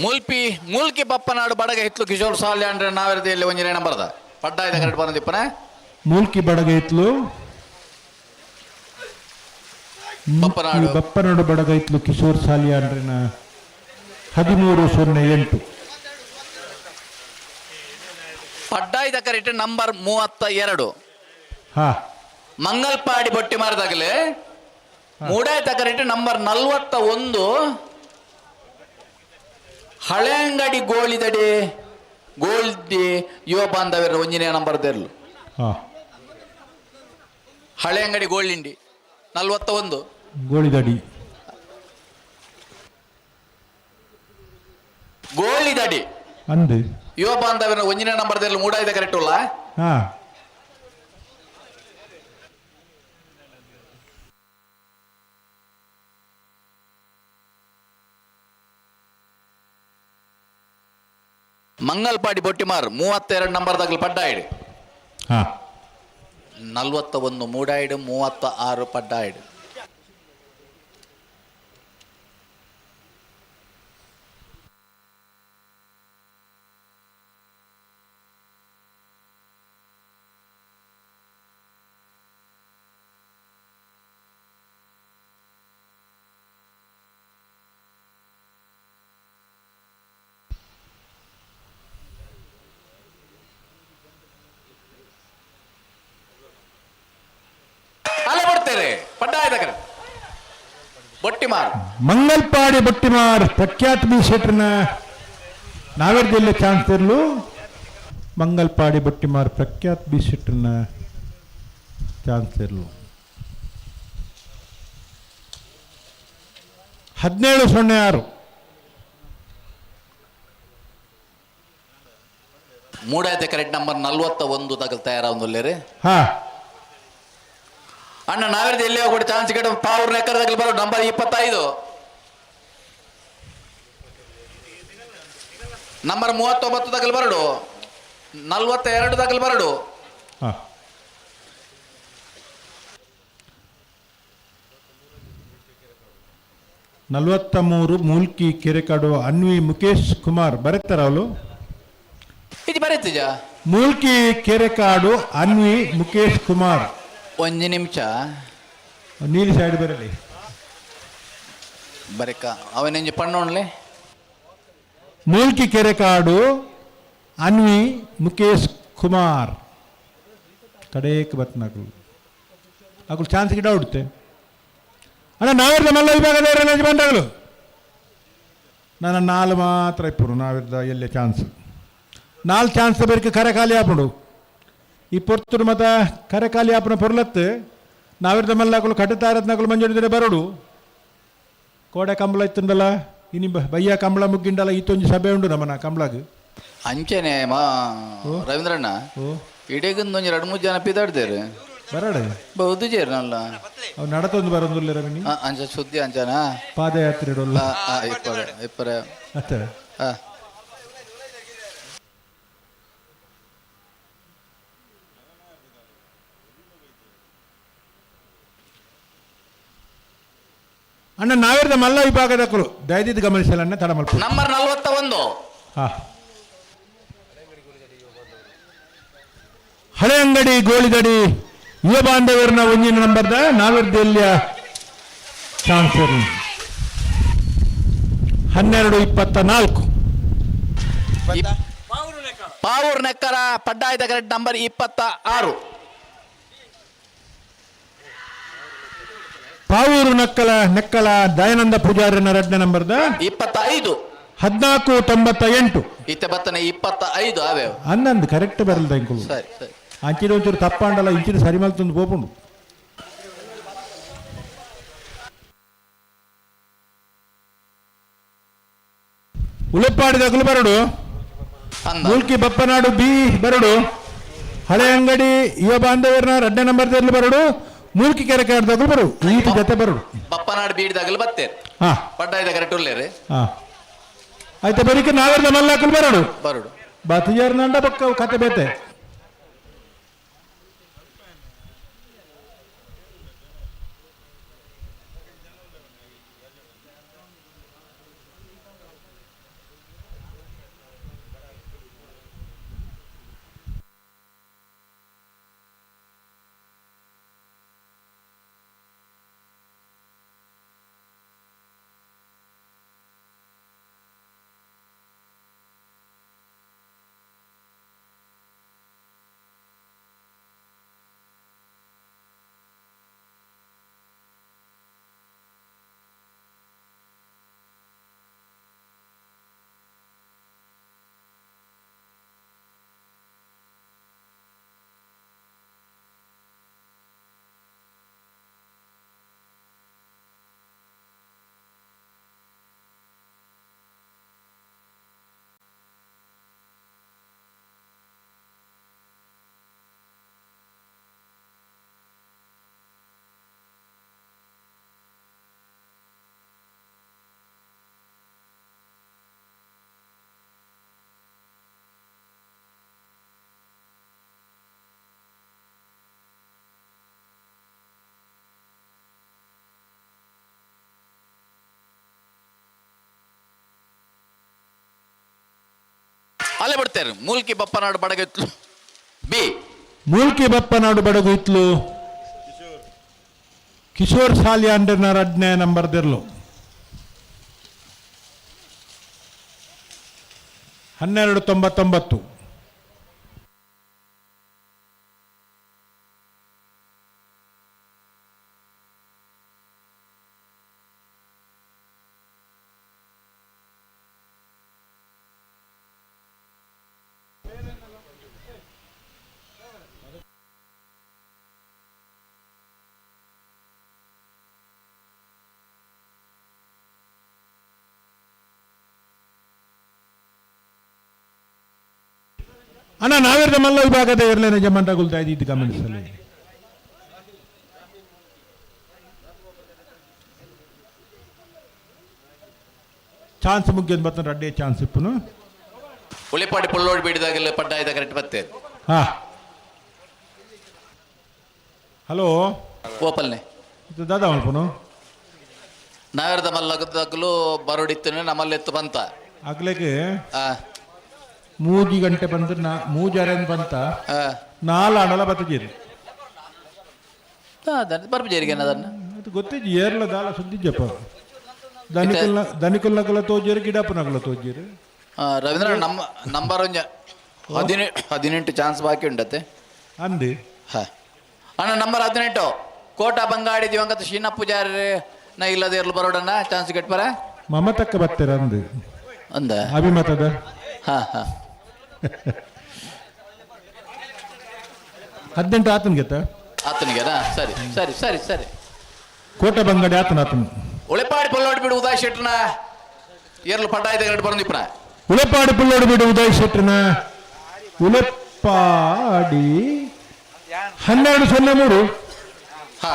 ಮೂಲ್ಕಿ ಪಪ್ಪನಾಡು ಬಡಗ ಹಿತ್ಲು ಕಿಶೋರ್ ಸಾಲ್ಯ ಅಂದ್ರೆ ನಾವೆರದಿಯಲ್ಲಿ ಒಂಜನೇ ನಂಬರ್ದ ಪಡ್ಡಾಯ್ದ ಕರೆಕ್ಟ್ ಬಂದಿಪ್ಪನೆ ಮೂಲ್ಕಿ ಬಡಗ ಇತ್ಲು ಬಪ್ಪನಾಡು. ಬಪ್ಪನಾಡು ಬಡಗ ಇತ್ಲು ಕಿಶೋರ್ ಸಾಲಿಯಾ ಅಂದ್ರೆ 1308. ಪಡ್ಡಾಯ್ದ ಕರೆಕ್ಟ್ ನಂಬರ್ 32. ಹಾ ಮಂಗಲ್ಪಾಡಿ ಬೊಟ್ಟಿ ಮಾರದಾಗಲೇ ಮೂಡಾಯ್ತ ಕರೆಕ್ಟ್ ನಂಬರ್ 41. ಹಳೆ ಅಂಗಡಿ ಗೋಳಿದಡಿ ಗೋಲ್ದಿ ಯುವ ಬಾಂಧವ್ಯರ ಒಂಜಿನೇ ನಂಬರ್ ದೇರ್ಲು ಹಾ ಹಳೆ ಅಂಗಡಿ ಗೋಳಿಂಡಿ 41 ಗೋಳಿದಡಿ ಗೋಳಿದಡಿ ಅಂದು ಯುವ ಬಾಂಧವ್ಯರ ಒಂಜಿನೇ ನಂಬರ್ ದೇರ್ಲು ಮೂಡಾಯ್ದ ಕರೆಕ್ಟ್ ಅಲ್ಲ. ಹಾ ಮಂಗಲ್ಪಾಡಿ ಬೊಟ್ಟಿಮಾರ್ 32 ನಂಬರ್ದಾಗಲು ಪಡ್ಡಾಯ್ಡು. ಹಾ 41 ಮೂಡಾಯ್ಡು 36 ಪಡ್ಡಾಯ್ಡು. ಅಲ್ಲ ಕೊಡ್ತೇವೆ ಪಡ್ಡಾಯ್ದ correct ಬೊಟ್ಟಿಮಾರ್ Mangalpady ಬೊಟ್ಟಿಮಾರ್ Prakhyath B ಶೆಟ್ರನ ನಾವೆರ್ದೆಲ್ಲ chance ಇರಲು ಮಂಗಲ್ಪಾಡಿ ಬೊಟ್ಟಿಮಾರ್ ಪ್ರಖ್ಯಾತ್ ಬಿ ಶೆಟ್ರನ ಚಾನ್ಸ್ ಇರಲು 1706 ಮೂಡಾಯ್ದ ಕರೆಕ್ಟ್ ನಂಬರ್ 41 ತಗಲ್ ತಯಾರಾವಲ್ಲೇ ಹಾ ಅಣ್ಣ ನಾವೆರದು ಎಲ್ಲಿ ಹೋಗ್ಬಿಟ್ಟು ಚಾನ್ಸ್ ಗಿಡ ಪಾವ್ರ ಎಕರದಾಗಲಿ ಬರೋ ನಂಬರ್ 25 ನಂಬರ್ 39 ತಗಲ್ ಬರಡು 42 ತಗಲ್ ಬರಡು. ಹಾ 43 ಮೂಲ್ಕಿ ಕೆರೆಕಾಡು ಅನ್ವಿ ಮುಖೇಶ್ ಕುಮಾರ್ ಬರುತ್ತಾರ ಅವಳು ಇದು ಬರೀತಿಜ ಮೂಲ್ಕಿ ಕೆರೆಕಾಡು ಅನ್ವಿ ಮುಖೇಶ್ ಕುಮಾರ್ ಒಂದು ನಿಮಿಷ ನೀಲಿ ಸೈಡ್ ಬರಲಿ ಬರಿಕ ಅವನೆಂಜಿ ಪಣ್ಣೋಣ್ಲೆ ಮೂಲ್ಕಿ ಕೆರೆಕಾಡು ಅನ್ವಿ ಮುಖೇಶ್ ಕುಮಾರ್ ಕಡೆಗೆ ಬತ್ನಾಕು ಅಕ್ಕಳು ಚಾನ್ಸ್ ಗಿಡ ಹುಡುತ್ತೆ ಅಣ್ಣ ನಾವಿರ್ದ ಮಲ್ಲ ವಿಭಾಗದವರೆಲ್ಲ ಬಂದಾಗಲು ನನ್ನ 4 ಮಾತ್ರ ಇಪ್ಪರು ನಾವಿರ್ದ ಎಲ್ಲೇ ಚಾನ್ಸ್ 4 ಚಾನ್ಸ್ ಬೇರೆ ಕರೆ ಖಾಲಿ ಆಪಡು ಈ ಪೊರ್ತುಡು ಮತ ಕರೆ ಖಾಲಿ ಆಪನ ಪೊರ್ಲತ್ತು ನಾವಿರ್ದ ಮಲ್ಲಾಕಲು ಕಟ್ಟುತ್ತಾ ಇರತ್ನಾಕಲು ಮಂಜುಡಿದ್ರೆ ಬರೋಡು ಕೋಡೆ ಕಂಬಳ ಇತ್ತುಂಡಲ್ಲ ಇನಿ ಬಯ್ಯ ಕಂಬಳ ಮುಗ್ಗಿಂಡಲ್ಲ ಇತ್ತೊಂದು ಸಭೆ ಉಂಡು ನಮ್ಮನ ಕಂಬಳಾಗ ಅಂಚೆನೆ ಮಾ ರವೀಂದ್ರಣ್ಣ ಓ ಇಡೀಗೊಂದು 2-3 ಜನ ಪಿದಾಡ್ತೇರು ಬರಡೆ ಬಹುದು ಜೇರ್ನಲ್ಲ ಅವು ನಡತೊಂದು ಬರೋದಿಲ್ಲ ರಮಣಿ ಅಂಚ ಸುದ್ದಿ ಅಂಚನ ಪಾದಯಾತ್ರೆ ಇಡೋಲ್ಲ ಇಪ್ಪರೆ ಅತ್ತೆ ಅಣ್ಣ ನಾವಿರ್ದ ಮಲ್ಲ ವಿಭಾಗದಕ್ಕಳು ದಯದಿದ್ದು ಗಮನಿಸಲನ್ನ ತಡ ಮಲ್ಪ ನಂಬರ್ 41 ಹಾ ಹಳೆ ಅಂಗಡಿ ಗೋಳಿದಡಿ ಯುವ ಬಾಂಧವರನ್ನ ಒಂದಿನ ನಂಬರ್ದ ನಾವಿರ್ದೆಲ್ಲಿಯ ಚಾನ್ಸರ್ 1224 ಪಾವೂರ್ ನೆಕ್ಕರ ಪಡ್ಡಾಯ್ದ ಕರೆಕ್ಟ್ ನಂಬರ್ 26 ಪಾವೂರು ನೆಕ್ಕಲ ದಯಾನಂದ ಪೂಜಾರಿನ 2ನೇ ನಂಬರ್ದ 25 1498 ಇತ್ತ ಬತ್ತನೆ 25 ಅವೇ ಅನ್ನಂದು ಕರೆಕ್ಟ್ ಬರಲ್ದ ಇಂಕುಲು ಸರಿ ಸರಿ ಅಂಚಿನ ಒಂಚೂರು ತಪ್ಪಾಂಡಲ್ಲ ಇಂಚಿನ ಸರಿ ಮಲ್ತೊಂದು ಪೋಪುಂಡು ಉಳುಪಾಡಿದಾಗಲು ಬರಡು ಮೂಲ್ಕಿ ಬಪ್ಪನಾಡು ಬಿ ಬರಡು ಹಳೆ ಅಂಗಡಿ ಯುವ ಬಾಂಧವರನ್ನ 2ನೇ ನಂಬರ್ದಲ್ಲಿ ಬರಡು ಮೂಲ್ಕಿ ಕೆರೆಕಾಡ್ದಾಗಲು ಬರು ಈತ ಜೊತೆ ಬರಡು ಬಪ್ಪನಾಡು ಬೀಡಿದಾಗಲು ಬತ್ತೇರು ಹಾ ಪಡ್ಡಾಯ್ದ ಕರೆಕ್ಟ್ ಉಳ್ಳೇರಿ ಹಾ ಆಯ್ತಾ ಬರೀಕ ನಾವೆಲ್ಲ ಮಲ್ಲಾಕಲು ಬರಡು ಬರಡು ಬಾತಿಯಾರ ನಂಡ ಬಕ್ಕ ಕತೆ ಬೇತೆ ಅಲ್ಲೇ ಬಿಡ್ತೇನೆ ಮೂಲ್ಕಿ ಬಪ್ಪನಾಡು ಬಡಗಿತ್ಲು ಬಿ ಮೂಲ್ಕಿ ಬಪ್ಪನಾಡು ಬಡಗು ಇತ್ಲು ಕಿಶೋರ್ ಸಾಲಿಯಾ ಅಂಡರ್ನ 2ನೇ ನಂಬರ್ ದಿರ್ಲು 1299. ಅಣ್ಣ ನಾವಿರದ ಮಲ್ಲ ವಿಭಾಗದ ಇರಲೇನೆ ಜಮಂಟಗುಲ್ತಾ ಇದ್ದಿದ್ದು ಗಮನಿಸಲಿ. ಚಾನ್ಸ್ ಮುಗ್ಗಿದ್ ಬತ್ತ ರಡ್ಡೆ ಚಾನ್ಸ್ ಇಪ್ಪನು ಉಳಿಪಾಡಿ ಪುಲ್ಲೋಡಿ ಬಿಡಿದಾಗಲೇ ಪಡ್ಡಾಯ್ದ ಕರೆಕ್ಟ್ ಬರ್ತೇನೆ. ಹಾ ಹಲೋ ಓಪಲ್ನೆ ಇದು ದಾದಾ ಮಲ್ಪನು ನಾವಿರದ ಮಲ್ಲಗದಾಗಲೂ ಬರೋಡಿತ್ತು ನಮ್ಮಲ್ಲಿ ಎತ್ತು ಬಂತ ಆಗ್ಲೇಗೆ 3 ಗಂಟೆ ಬಂದ್ರೆ ಮೂಜಾರೇನು ಬಂತ 4 ಅಣಲ ಬತ್ತಜೇರಿ ಬರ್ಬಜೇರಿಗೆ ಅದನ್ನ ಅದು ಗೊತ್ತಿದ್ದು ಏರ್ಲ ದಾಲ ಸುದ್ದಿಜ್ಜಪ್ಪ ಧನಿಕಲ್ನಗಲ ತೋಜೇರಿ ಗಿಡಪ್ಪನಗಲ ತೋಜೇರಿ ರವೀಂದ್ರ ನಮ್ಮ ನಂಬರ್ 18 ಚಾನ್ಸ್ ಬಾಕಿ ಉಂಡತ್ತೆ ಅಂದಿ ಅಣ್ಣ ನಂಬರ್ 18 ಕೋಟ ಬಂಗಾಡಿ ದಿವಂಗತ ಶೀನಾ ಪೂಜಾರಿ ನಾ ಇಲ್ಲದೆ ಇರ್ಲು ಬರೋಡನ್ನ ಚಾನ್ಸ್ ಕೆಟ್ಪರ ಮಮತಕ್ಕ ಬತ್ತೀರ ಅಂದು ಅಂದ ಅಭಿಮತದ ಹಾ ಹಾ 18 ಆತನ್ಗೆ ಆತನಿಗೆನಾ ಸರಿ ಸರಿ ಸರಿ ಸರಿ ಕೋಟೆ ಬಂಗಡಿ ಆತನ ಉಳಿಪಾಡಿ ಪುಲ್ಲೋಡಿ ಬಿಡು ಉದಯ ಶೆಟ್ರನ ಏರ್ಲು ಪಡ್ಡಾಯ್ದ ಎರಡು ಬರೋದಿಪ್ಪನ ಉಳೆಪಾಡಿ ಪುಲ್ಲೋಡಿ ಬಿಡು ಉದಯ್ ಶೆಟ್ರನ ಉಳೆಪಾಡಿ 1203 ಹಾ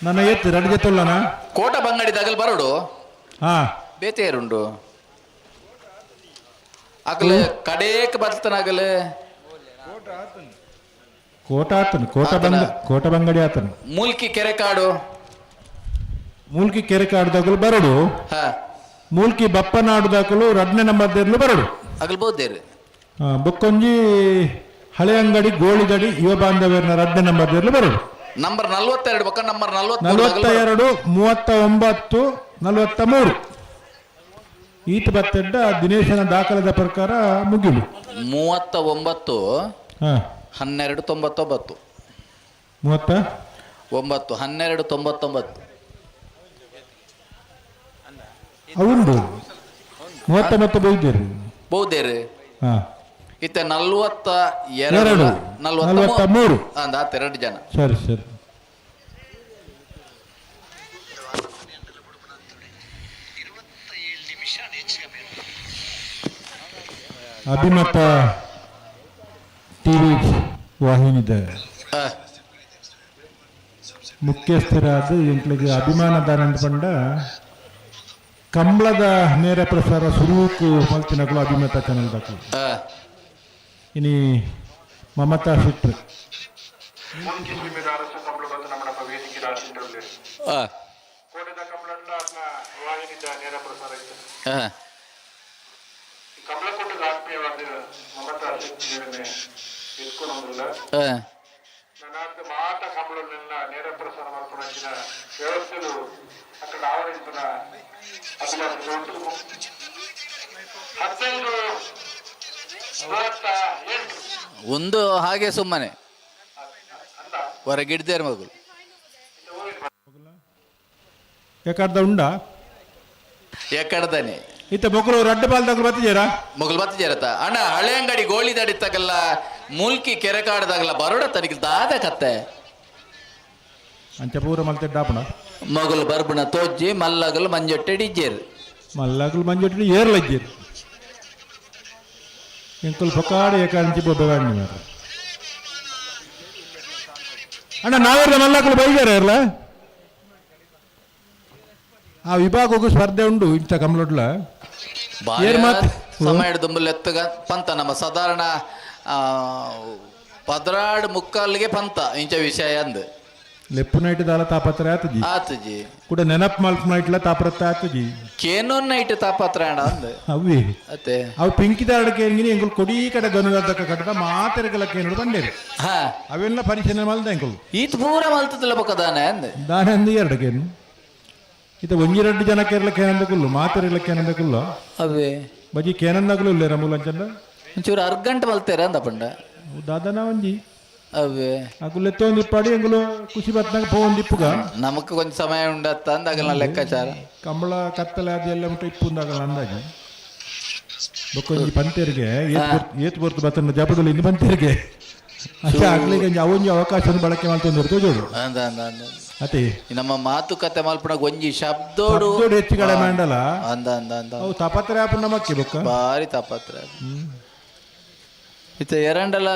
ನನ್ನ ಎತ್ತು ರಡ್ಗೆ ತೊಲ್ಲನ ಕೋಟ ಬಂಗಡಿ ತಗಲ್ ಬರೋಡು ಹಾ ಬೇತೇರುಂಡು ಅಗಲೆ ಕಡೇಕ್ ಬರ್ತನಾಗಲೆ ಕೋಟ ಆತನು ಕೋಟ ಬಂಗಡಿ ಆತನು ಮೂಲ್ಕಿ ಕೆರೆ ಕಾಡು ಮೂಲ್ಕಿ ಕೆರೆ ಕಾಡ್ದಾಗಲು ಬರಡು ಹಾ ಮೂಲ್ಕಿ ಬಪ್ಪನಾಡುದಾಗಲು 2ನೇ ನಂಬರ್ ದೇರ್ಲು ಬರಡು ಅಗಲ್ ಬೋದೇರಿ ಬೊಕ್ಕೊಂಜಿ ಹಳೆ ಅಂಗಡಿ ಗೋಳಿಗಡಿ ಯುವ ಬಾಂಧವ್ಯನ 2ನೇ ನಂಬರ್ ದೇರ್ಲು ಬರಡು ನಂಬರ್ 42 ಬೊಕ್ಕ ನಂಬರ್ 42 39 43 ಈತ ಬತ್ತೆಡ್ಡ ದಿನೇಶನ ದಾಖಲೆದ ಪ್ರಕಾರ ಮುಗಿಲು 39 12 99 30 9 12 99 ಅವುಂಡು 39 ಬೈದೇರಿ ಬಹುದೇರಿ ಹಾ ಇತ್ತ 42 43 ಅಂದ 2 ಜನ ಸರಿ ಸರಿ ಅಭಿಮತ ಟಿವಿ ವಾಹಿನಿದ ಮುಖ್ಯಸ್ಥರಾದ ಎಂಟ್ಲಿಗೆ ಅಭಿಮಾನದಾನ ಪಂಡ ಕಂಬಳದ ನೇರ ಪ್ರಸಾರ ಸುರೂಕು ಮಲ್ತಿನಗಳು ಅಭಿಮತ ಚಾನಲ್ ದಾಖಲು ಇನಿ ಮಮತಾ ಸಿಟ್ರು ననాకు మాట కమలు నిన్న నేర ప్రసారం అర్పణించిన వ్యవస్థలు అక్కడ ఆవరించిన అభిలాష 15 ಒಂದು ಹಾಗೆ ಸುಮ್ಮನೆ ಹೊರಗಿಡ್ದೇರು ಮಗಳು ఎక్కడ ఉండా ಎಕ್ಕಡದಾನೆ ಇತ್ತ ಬೊಕ್ಕಲು ರಡ್ಡ ಬಾಲ್ ತಗೊಂಡು ಬರ್ತಿದ್ದೀರಾ ಮೊಗಲ್ ಬತ್ತ ಜರತ ಅಣ್ಣ ಹಳೆ ಅಂಗಡಿ ಗೋಳಿ ದಡಿತಾಗಲ್ಲ ಮುಲ್ಕಿ ಕೆರೆ ಕಾಡ್ದಾಗಲ್ಲ ಬರೋಡ ತನಕ ದಾದ ಕತ್ತೆ ಅಂಚ ಪೂರ ಮಲ್ತಿಡ್ಡಾಪಣ ಮೊಗಲ್ ಬರ್ಬಣ ತೋಜ್ಜಿ ಮಲ್ಲಗಲ್ ಮಂಜೊಟ್ಟೆ ಡಿಜ್ಜೇರು మల్లాకులు మంజొట్టి ఏర్లు ఇచ్చారు ఇంకొలు పొక్కాడు ఎక్కడి నుంచి బొబ్బగాడిని మరి అంటే నావేర్ల మల్లాకులు బయలుదేరా ఏర్లా ఆ ವಿಭಾಗಕ್ಕೂ ಸ್ಪರ್ಧೆ ಉಂಟು ಇಂಥ ಕಮಲೊಡ್ಲ ಸಮಯ ದುಂಬಲ್ ಎತ್ತಗ ಪಂತ ನಮ್ಮ ಸಾಧಾರಣ ಪದ್ರಾಡ್ ಮುಕ್ಕಾಲ್ಗೆ ಪಂತ ಇಂಚ ವಿಷಯ ಅಂದ್ ಲೆಪ್ಪು ನೈಟ್ ದಾಲ ತಾಪತ್ರ ಆತಜಿ ಆತಜಿ ಕೂಡ ನೆನಪ್ ಮಲ್ಪ್ ನೈಟ್ಲ ತಾಪತ್ರ ಆತಜಿ ಕೇನೊನ್ ನೈಟ್ ತಾಪತ್ರ ಅಂದ್ ಅವಿ ಅತ್ತೆ ಅವು ಪಿಂಕಿದಾರಕ್ಕೆ ಹೆಂಗಿನಿ ಎಂಕುಲು ಕೊಡಿ ಕಡೆ ಗನುಗದ್ದಕ್ಕ ಕಟ್ಟದ ಮಾತೆರಗಲಕ್ಕೆ ಏನುಡು ಬಂಡೇರು ಹಾ ಅವೆಲ್ಲ ಪರಿಶೀಲನೆ ಮಲ್ದ ಎಂಕುಲು ಈತ್ ಪೂರ ಮಲ್ತದಲ್ಲ ಬಕ್ಕದಾನೆ ಅಂದ್ ದಾನೆ ಅಂದು ಎರಡಕ್ಕೇನು ಇತ ಒಂಜಿ ರೆಡ್ಡು ಜನಕ್ಕೆ ಇರ್ಲಕ್ಕೆ ಏನಂದಕ್ಕುಲ್ಲು ಮಾತೆರಗಲಕ್ಕೆ ಏನಂದಕ್ಕುಲ್ಲು ಅವೇ ಬಜಿ ಕೇನಂದಾಗಲು ಇಲ್ಲ ರಮೂಲಂಚಂದ ಒಂಚೂರು ಅರ್ಗಂಟ್ ಮಲ್ತೇರ ಅಂದ ಪಂಡ ದಾದನ ಒಂಜಿ ಅವೇ ಅಗುಲು ಎತ್ತೊಂದು ಇಪ್ಪಾಡಿ ಎಂಗುಲು ಖುಷಿ ಬತ್ನಾಗ ಪೋಂದು ಇಪ್ಪುಗ ನಮಕ್ ಕೊಂಚ ಸಮಯ ಉಂಡತ್ತ ಅಂದಾಗಲ್ಲ ಲೆಕ್ಕಾಚಾರ ಕಂಬಳ ಕತ್ತಲೆ ಅದು ಎಲ್ಲ ಉಂಟು ಇಪ್ಪುಂದಾಗಲ್ಲ ಅಂದಾಗಿ ಬೊಕ್ಕೊಂಜಿ ಪಂತೇರಿಗೆ ಏತ್ ಬರ್ತು ಬತ್ತನ್ನ ಜಪದಲ್ಲಿ ಇನ್ನು ಪಂತೇರಿಗೆ ಅಷ್ಟೇ ಆಗ್ಲಿಗೆ ಅವೊಂಜಿ ಅವಕಾಶವನ್ನು ಬಳಕೆ ಮಾಡ್ತಂದಿರ್ತು ಜೋಡು ಅಂದ ಅಂದ ಅಂದ ಅತಿ ನಮ್ಮ ಮಾತುಕತೆ ಮಲ್ಪಣ ಗೊಂಜಿ ಶಬ್ದೋಡು ಹೆಚ್ಚು ಕಡೆ ಮಾಡಲ್ಲ ಅಂದ ಅಂದ ಅಂದ ಅವು ತಪತ್ರ ಆಪನ್ನ ಮಕ್ಕಿ ಬೊಕ್ಕ ಬಾರಿ ತಪತ್ರ ಇತ್ತ ಎರಡಲ್ಲ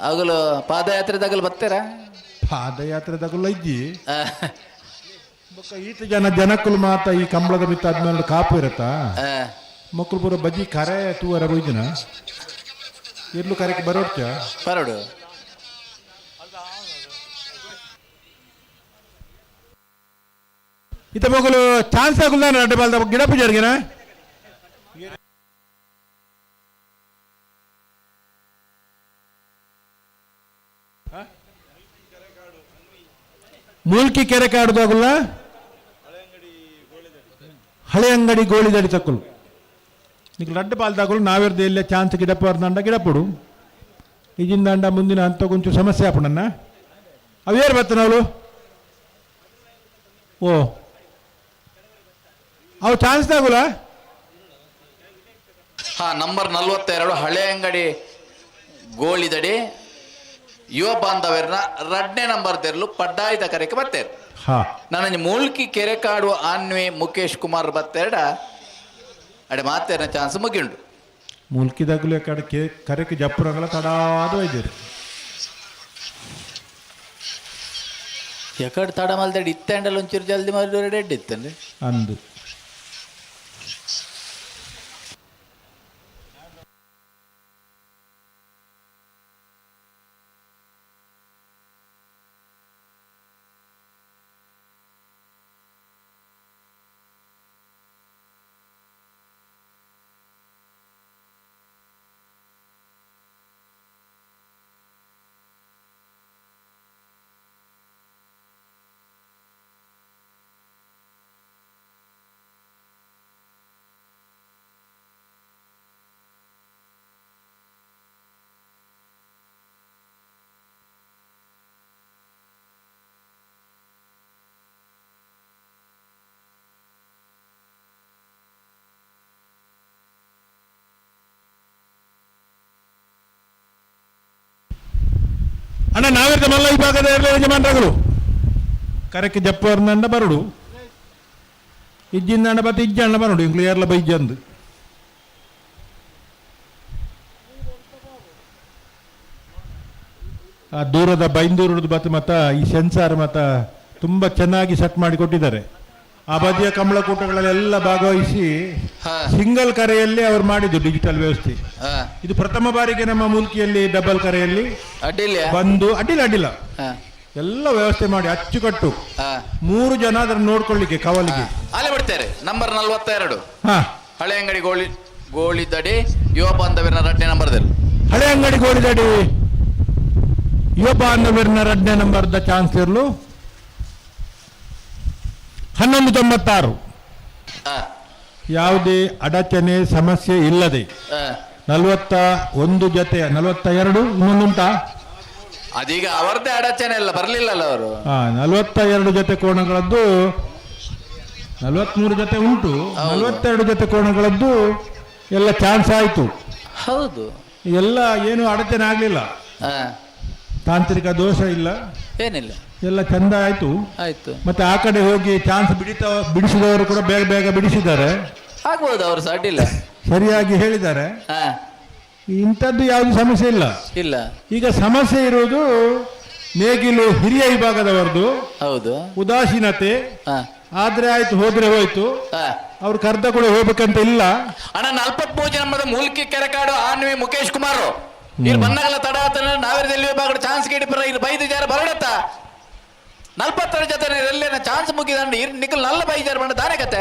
ಆಗಲು ಪಾದಯಾತ್ರೆದಾಗಲು ಬರ್ತೀರ ಪಾದಯಾತ್ರೆದಾಗಲ್ಲ ಇಜ್ಜಿ ಬೊಕ್ಕ ಈತ ಜನಕ್ಕಲು ಮಾತ ಈ ಕಂಬಳದ ಬಿತ್ತ ಆದ್ಮೇಲೆ ಕಾಪು ಇರತ್ತಾ ಮಕ್ಕಳು ಪೂರ ಬಜ್ಜಿ ಕರೆ ತೂವರ ಬೈದಿನ ಇರ್ಲು ಕರೆಗೆ ಬರೋಡ್ತ ಬರೋಡು ಇತ ಮಗಲು ಚಾನ್ಸ್ ಆಗುಲ್ಲ ಅಡ್ಡ ಬಾಲ್ದ ಗಿಡ ಪೂಜಾರ್ಗೆನ ಮೂಲ್ಕಿ ಕೆರೆ ಕಾಡುದಾಗುಲ್ಲ ಹಳೆ ಅಂಗಡಿ ಗೋಳಿದಡಿ ತಕ್ಕಲು నీకు లడ్డు పాలు తాగులు నావేర్ది వెళ్ళే ఛాన్స్ గిడపడుతుందంట గిడప్పుడు ఇజిందంట ముందిన అంత కొంచెం సమస్య అప్పుడన్నా అవి ఏరు బతున్నావులు ఓ ಅವು ಚಾನ್ಸ್ ತಾಗುಲ್ಲ ಹಾ ನಂಬರ್ 42 ಹಳೆ ಅಂಗಡಿ ಗೋಳಿದಡಿ ಯುವ ಬಾಂಧವರನ್ನ 2ನೇ ನಂಬರ್ ತೆರಲು ಪಡ್ಡಾಯ್ದ ಕರೆಗೆ ಬರ್ತೇರು ಹಾ ನನ್ನ ಮೂಲ್ಕಿ ಕೆರೆ ಕಾಡು ಆನ್ವಿ ಮುಖೇಶ್ ಕುಮಾರ್ ಬತ್ತೆರಡ ಅಡೆ ಮಾತೇನ ಚಾನ್ಸ್ ಮುಗಿಂಡು ಮುಲ್ಕಿದಾಗಲು ಕಡೆ ಕರೆಗೆ ಜಪ್ಪುರಂಗಲ ತಡಾದ ವೈದ್ಯರು ಎಕಡೆ ತಡ ಮಲ್ದಾಡಿ ಇತ್ತಂಡಲ್ಲ ಒಂಚೂರು ಜಲ್ದಿ ಮಾಡಿ ರೆಡ್ ಇತ್ತಂದ್ರೆ ಅಂದು ಅಣ್ಣ ನಾವಿರ್ತ ಮಲ್ಲ ಈ ಭಾಗದ ಯಜಮಾನರುಗಳು ಕರೆಕ್ಕೆ ಜಪ್ಪರ್ನಂಡ ಬರುಡು ಇಜ್ಜಿಂದ ಬತ್ತ ಇಜ್ಜಣ್ಣ ಬರುಡು ಕ್ಲಿಯರ್ಲ ಬೈಜ್ಜಂದು ಆ ದೂರದ ಬೈಂದೂರದ ಬತ್ತ ಮತ್ತ ಈ ಸೆನ್ಸಾರ್ ಮತ್ತ ತುಂಬಾ ಚೆನ್ನಾಗಿ ಸೆಟ್ ಮಾಡಿ ಕೊಟ್ಟಿದ್ದಾರೆ ಆ ಬದಿಯ ಕಂಬಳಕೂಟಗಳಲ್ಲೆಲ್ಲ ಭಾಗವಹಿಸಿ ಸಿಂಗಲ್ ಕರೆಯಲ್ಲಿ ಅವರು ಮಾಡಿದ್ದು ಡಿಜಿಟಲ್ ವ್ಯವಸ್ಥೆ ಇದು ಪ್ರಥಮ ಬಾರಿಗೆ ನಮ್ಮ ಮೂಲ್ಕಿಯಲ್ಲಿ ಡಬಲ್ ಕರೆಯಲ್ಲಿ ಬಂದು ಅಡ್ಡಿಲ್ಲ ಎಲ್ಲ ವ್ಯವಸ್ಥೆ ಮಾಡಿ ಅಚ್ಚುಕಟ್ಟು 3 ಜನ ಅದನ್ನು ನೋಡ್ಕೊಳ್ಳಿಕ್ಕೆ ಕವಲಿಗೆ ಅಲ್ಲೇ ಬಿಡ್ತಾರೆ ನಂಬರ್ 42 ಹಳೆ ಅಂಗಡಿ ಗೋಳಿದಡಿ ಯುವ ಬಾಂಧವರ 2ನೇ ನಂಬರ್ದಲ್ಲಿ ಹಳೆ ಅಂಗಡಿ ಗೋಳಿದಡಿ ಯುವ ಬಾಂಧವರನ್ನ 2ನೇ ನಂಬರ್ದ ಚಾನ್ಸ್ ಇರಲು 1196. ಆ, ಯಾವುದೇ ಅಡಚಣೆ ಸಮಸ್ಯೆ ಇಲ್ಲದೆ ಆ. 41 ಜೊತೆ 42 ಇನ್ನೊಂದುಂಟಾ? ಅದೀಗ ಅವರದ್ದೇ ಅಡಚಣೆ ಇಲ್ಲ, ಬರ್ಲಿಲ್ಲಲ್ಲ ಅವರು. 42 ಜೊತೆ ಕೋಣಗಳದ್ದು 43 ಜೊತೆ ಉಂಟು. 42 ಜೊತೆ ಕೋಣಗಳದ್ದು ಎಲ್ಲ ಚಾನ್ಸ್ ಆಯಿತು. ಹೌದು. ಎಲ್ಲ ಏನು ಅಡಚಣೆ ಆಗಲಿಲ್ಲ, ಆ, ತಾಂತ್ರಿಕ ದೋಷ ಇಲ್ಲ, ಏನಿಲ್ಲ, ಎಲ್ಲ ಚಂದ ಆಯಿತು. ಆಯ್ತು. ಮತ್ತೆ ಆ ಕಡೆ ಹೋಗಿ ಚಾನ್ಸ್ ಬಿಡಿಸಿದವರು ಕೂಡ ಬೇಗ ಬೇಗ ಬಿಡಿಸಿದ್ದಾರೆ, ಆಗ್ಬೋದು, ಅವರು ಸಹ ಅಡ್ಡಿಲ್ಲ. ಸರಿಯಾಗಿ ಹೇಳಿದ್ದಾರೆ. ಆ, ಇಂಥದ್ದು ಯಾವುದು ಸಮಸ್ಯೆ ಇಲ್ಲ. ಇಲ್ಲ. ಈಗ ಸಮಸ್ಯೆ ಇರುವುದು ನೇಗಿಲು ಹಿರಿಯ ವಿಭಾಗದವರದು ಹೌದು. ಉದಾಸೀನತೆ. ಆ, ಆದ್ರೆ ಆಯ್ತು, ಹೋದ್ರೆ ಹೋಯ್ತು, ಆ. ಅವ್ರು ಕರ್ದ ಕೂಡ ಹೋಗ್ಬೇಕಂತ ಇಲ್ಲ. ಅಣ್ಣ 43 ನಮ್ಮದ ಮೂಲ್ಕಿ ಕೆರೆಕಾಡು ಆನ್ವಿ ಮುಖೇಶ್ ಕುಮಾರ್ ಇಲ್ಲಿ ಬಂದಾಗಲ ತಡ ಆತನ ನಾವೇರದಲ್ಲಿ ವಿಭಾಗ ಚಾನ್ಸ್ ಕೇಳಿ ಬರ ಇಲ್ಲಿ 5 ಜಾರ ಬರಡತ್ತ 42 ಜೊತೆ ಎಲ್ಲೇನ ಚಾನ್ಸ್ ಮುಗಿದಂಡು ನಿಖಲ್ ನಲ್ಲ 5 ಜಾರ ಬಂದ ತಾನೇ ಕತೆ.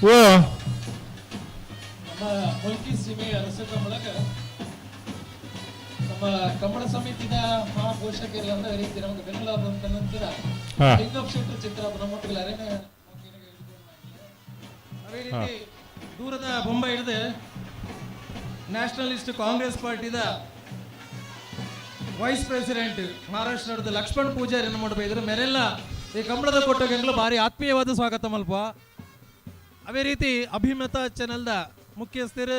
ಓ ನಮ್ಮ ಮುಲ್ಕಿ ಸೀಮೆಯ ಅರಸರ ಮೂಲಕ ನಮ್ಮ ಕಮಲ ಸಮಿತಿದ ಮಹಾಪೋಷಕರೆಲ್ಲ ರೀತಿ ನಮಗೆ ಬೆಂಗಳೂರಾದಂತ ನಂತರ ಹಾ. ಲಿಂಗಪ್ ಶೆಟ್ಟರ್ ಚಿತ್ರ ಬ್ರಹ್ಮಟಗಳ ಅದೇ ರೀತಿ ದೂರದ ಬೊಂಬೆ ಹಿಡಿದು ನ್ಯಾಷನಲಿಸ್ಟ್ ಕಾಂಗ್ರೆಸ್ ಪಾರ್ಟಿದ ವೈಸ್ ಪ್ರೆಸಿಡೆಂಟ್ ಮಹಾರಾಷ್ಟ್ರದ ಲಕ್ಷ್ಮಣ್ ಪೂಜಾರಿ ಮಾಡ್ತಾ ಇದ್ರು ಮೇರೆಲ್ಲ ಈ ಕಂಬಳದ ಕೊಟ್ಟೋಗಂಗ್ಲು ಭಾರಿ ಆತ್ಮೀಯವಾದ ಸ್ವಾಗತ ಮಲ್ಪ ಅವೇ ರೀತಿ ಅಭಿಮತ ಚಾನಲ್ದ ಮುಖ್ಯಸ್ಥರು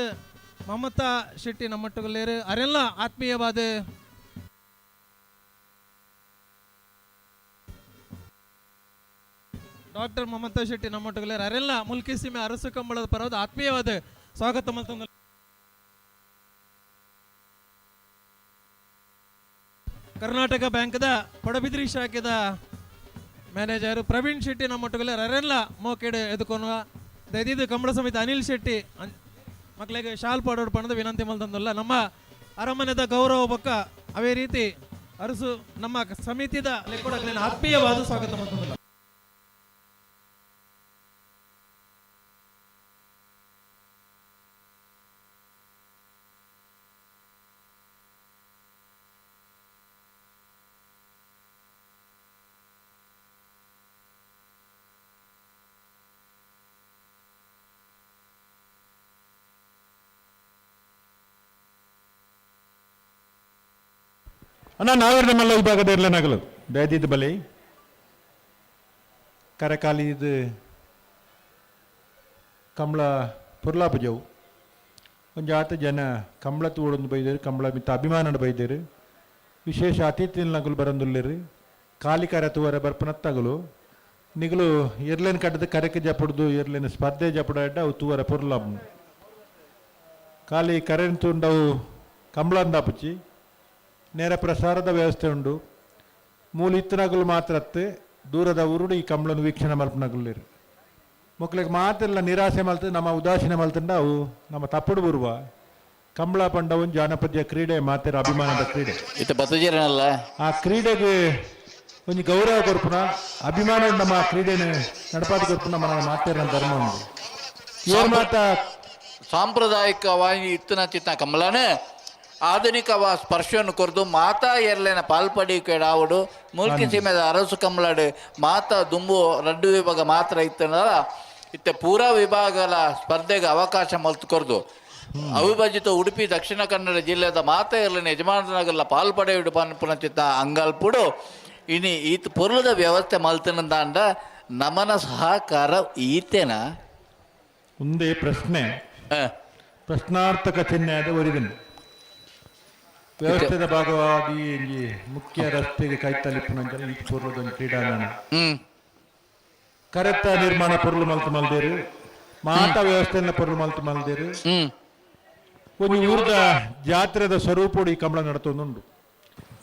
ಮಮತಾ ಶೆಟ್ಟಿ ನಮ್ಮಟ್ಟುಗಲ್ಲೇರು ಅವರೆಲ್ಲ ಆತ್ಮೀಯವಾದ ಡಾಕ್ಟರ್ ಮಮತಾ ಶೆಟ್ಟಿ ನಮ್ಮಟ್ಟುಗಲ್ಲೇರು ಅವರೆಲ್ಲ ಮುಲ್ಕಿ ಸೀಮೆ ಅರಸು ಕಂಬಳದ ಪರವಾದ ಆತ್ಮೀಯವಾದ ಸ್ವಾಗತ ಮಲ್ತಂದ ಕರ್ನಾಟಕ ಬ್ಯಾಂಕ್ದ ಪಡಬಿದ್ರಿ ಶಾಖೆದ ಮ್ಯಾನೇಜರ್ ಪ್ರವೀಣ್ ಶೆಟ್ಟಿ ನಮ್ಮಟ್ಟುಗಲ್ಲೇರು ಅವರೆಲ್ಲ ಮೋಕೆಡೆ ಎದುಕೊನುವ ದಯದಿದ್ದು ಕಂಬಳ ಸಮಿತಿ ಅನಿಲ್ ಶೆಟ್ಟಿ ಮಕ್ಕಳಿಗೆ ಶಾಲ್ ಪಾಡೋಡು ಪಣದ ವಿನಂತಿ ಮಲ್ತಂದಲ್ಲ ನಮ್ಮ ಅರಮನೆದ ಗೌರವ ಪಕ್ಕ ಅವೇ ರೀತಿ ಅರಸು ನಮ್ಮ ಸಮಿತಿದ ಲೆಕ್ಕೊಡಕ್ಲೇನು ಆತ್ಮೀಯವಾದ ಸ್ವಾಗತ ಮಲ್ತಂದಲ್ಲ ಅಣ್ಣ ನಾವೇರ್ನ ಮಲ್ಲ ವಿಭಾಗದ ಇರ್ಲೇನಾಗಲು ದಯದಿದ್ದು ಬಲಿ ಕರೆಕಾಲಿ ಇದು ಕಂಬಳ ಪುರ್ಲಾಪುಜವು ಒಂದು ಆತ ಜನ ಕಂಬಳ ತೂಡೊಂದು ಬೈದೇರು ಕಂಬಳ ಮಿತ್ತ ಅಭಿಮಾನದ ಬೈದೇರು ವಿಶೇಷ ಅತಿಥಿ ನಗಲು ಬರಂದುಲ್ಲೇರು ಕಾಲಿ ಕರೆ ತೂವರ ಬರ್ಪನತ್ತಾಗಲು ನಿಗಲು ಎರ್ಲೇನು ಕಟ್ಟದ ಕರೆಕೆ ಜಪಡ್ದು ಎರ್ಲೇನು ಸ್ಪರ್ಧೆ ಜಪಡ ಅವು ತೂವರ ಪುರ್ಲಾಪು ಖಾಲಿ ಕರೆನ್ ತುಂಡವು ಕಂಬಳಂದಾಪುಚ್ಚಿ ನೇರ ಪ್ರಸಾರದ ವ್ಯವಸ್ಥೆ ಉಂಡು ಮೂಲ ಇತ್ತನಗಲು ಮಾತ್ರ ದೂರದ ಉರುಡು ಈ ಕಂಬಳನ್ನು ವೀಕ್ಷಣೆ ಮಲ್ಪನಗಲಿರು ಮಕ್ಕಳಿಗೆ ಮಾತೆಲ್ಲ ನಿರಾಸೆ ಮಲ್ತದೆ ನಮ್ಮ ಉದಾಸೀನ ಮಲ್ತಂಡ ಅವು ನಮ್ಮ ತಪ್ಪಡು ಬರುವ ಕಂಬಳ ಪಂಡವು ಜಾನಪದ ಕ್ರೀಡೆ ಮಾತೆರ ಅಭಿಮಾನದ ಕ್ರೀಡೆ ಇತ್ತ ಬತ್ತಜೇರನಲ್ಲ ಆ ಕ್ರೀಡೆಗೆ ಒಂದು ಗೌರವ ಕೊರ್ಪುನ ಅಭಿಮಾನ ನಮ್ಮ ಕ್ರೀಡೆನ ನಡಪಾದ ಕೊರ್ಪುನ ನಮ್ಮ ಮಾತೆರ ಧರ್ಮ ಉಂಟು ಏನ್ ಮಾತ ಸಾಂಪ್ರದಾಯಿಕವಾಗಿ ಇತ್ತನ ಚಿತ್ತ ಕಂಬಳನೇ ಆಧುನಿಕವ ಸ್ಪರ್ಶವನ್ನು ಕೊರದು ಮಾತಾ ಎರ್ಲೇನ ಪಾಲ್ಪಡಿಕೆ ಆವಡು ಮುಲ್ಕಿ ಸೀಮೆದ ಅರಸು ಕಂಬಳಡು ಮಾತಾ ದುಂಬು ರಡ್ಡು ವಿಭಾಗ ಮಾತ್ರ ಇತ್ತನಲ್ಲ ಇತ್ತೆ ಪೂರಾ ವಿಭಾಗಗಳ ಸ್ಪರ್ಧೆಗೆ ಅವಕಾಶ ಮಲ್ತು ಕೊರದು ಅವಿಭಜಿತ ಉಡುಪಿ ದಕ್ಷಿಣ ಕನ್ನಡ ಜಿಲ್ಲೆದ ಮಾತಾ ಎರ್ಲೇನ ಯಜಮಾನರಾಗಲ್ಲ ಪಾಲ್ಪಡೆಯುಡು ಪುನಚಿತ್ತ ಅಂಗಲ್ಪುಡು ಇನಿ ಈತ ಪೊರ್ಲದ ವ್ಯವಸ್ಥೆ ಮಲ್ತನಂದಾಂಡ ನಮನ ಸಹಕಾರ ಈತೇನ ಒಂದೇ ಪ್ರಶ್ನೆ ಪ್ರಶ್ನಾರ್ಥಕ ಚಿಹ್ನೆ ಆದ ಒರಿದನು ವ್ಯವಸ್ಥೆದ ಭಾಗವಾಗಿ ಈ ಮುಖ್ಯ ರಸ್ತೆಗೆ ಕೈತಲಿಪ್ಪುನಂಜಲ ಈ ಪೂರ್ವದೊಂದು ಕ್ರೀಡಾಂಗಣ ಕರೆತ ನಿರ್ಮಾಣ ಪೊರ್ಲು ಮಲ್ತು ಮಲ್ದೇರು ಮಾತ ವ್ಯವಸ್ಥೆನ ಪೊರ್ಲು ಮಲ್ತು ಮಲ್ದೇರು ಒಂದು ಊರದ ಜಾತ್ರೆದ ಸ್ವರೂಪೋಡು ಈ ಕಂಬಳ ನಡತೊಂದುಂಡು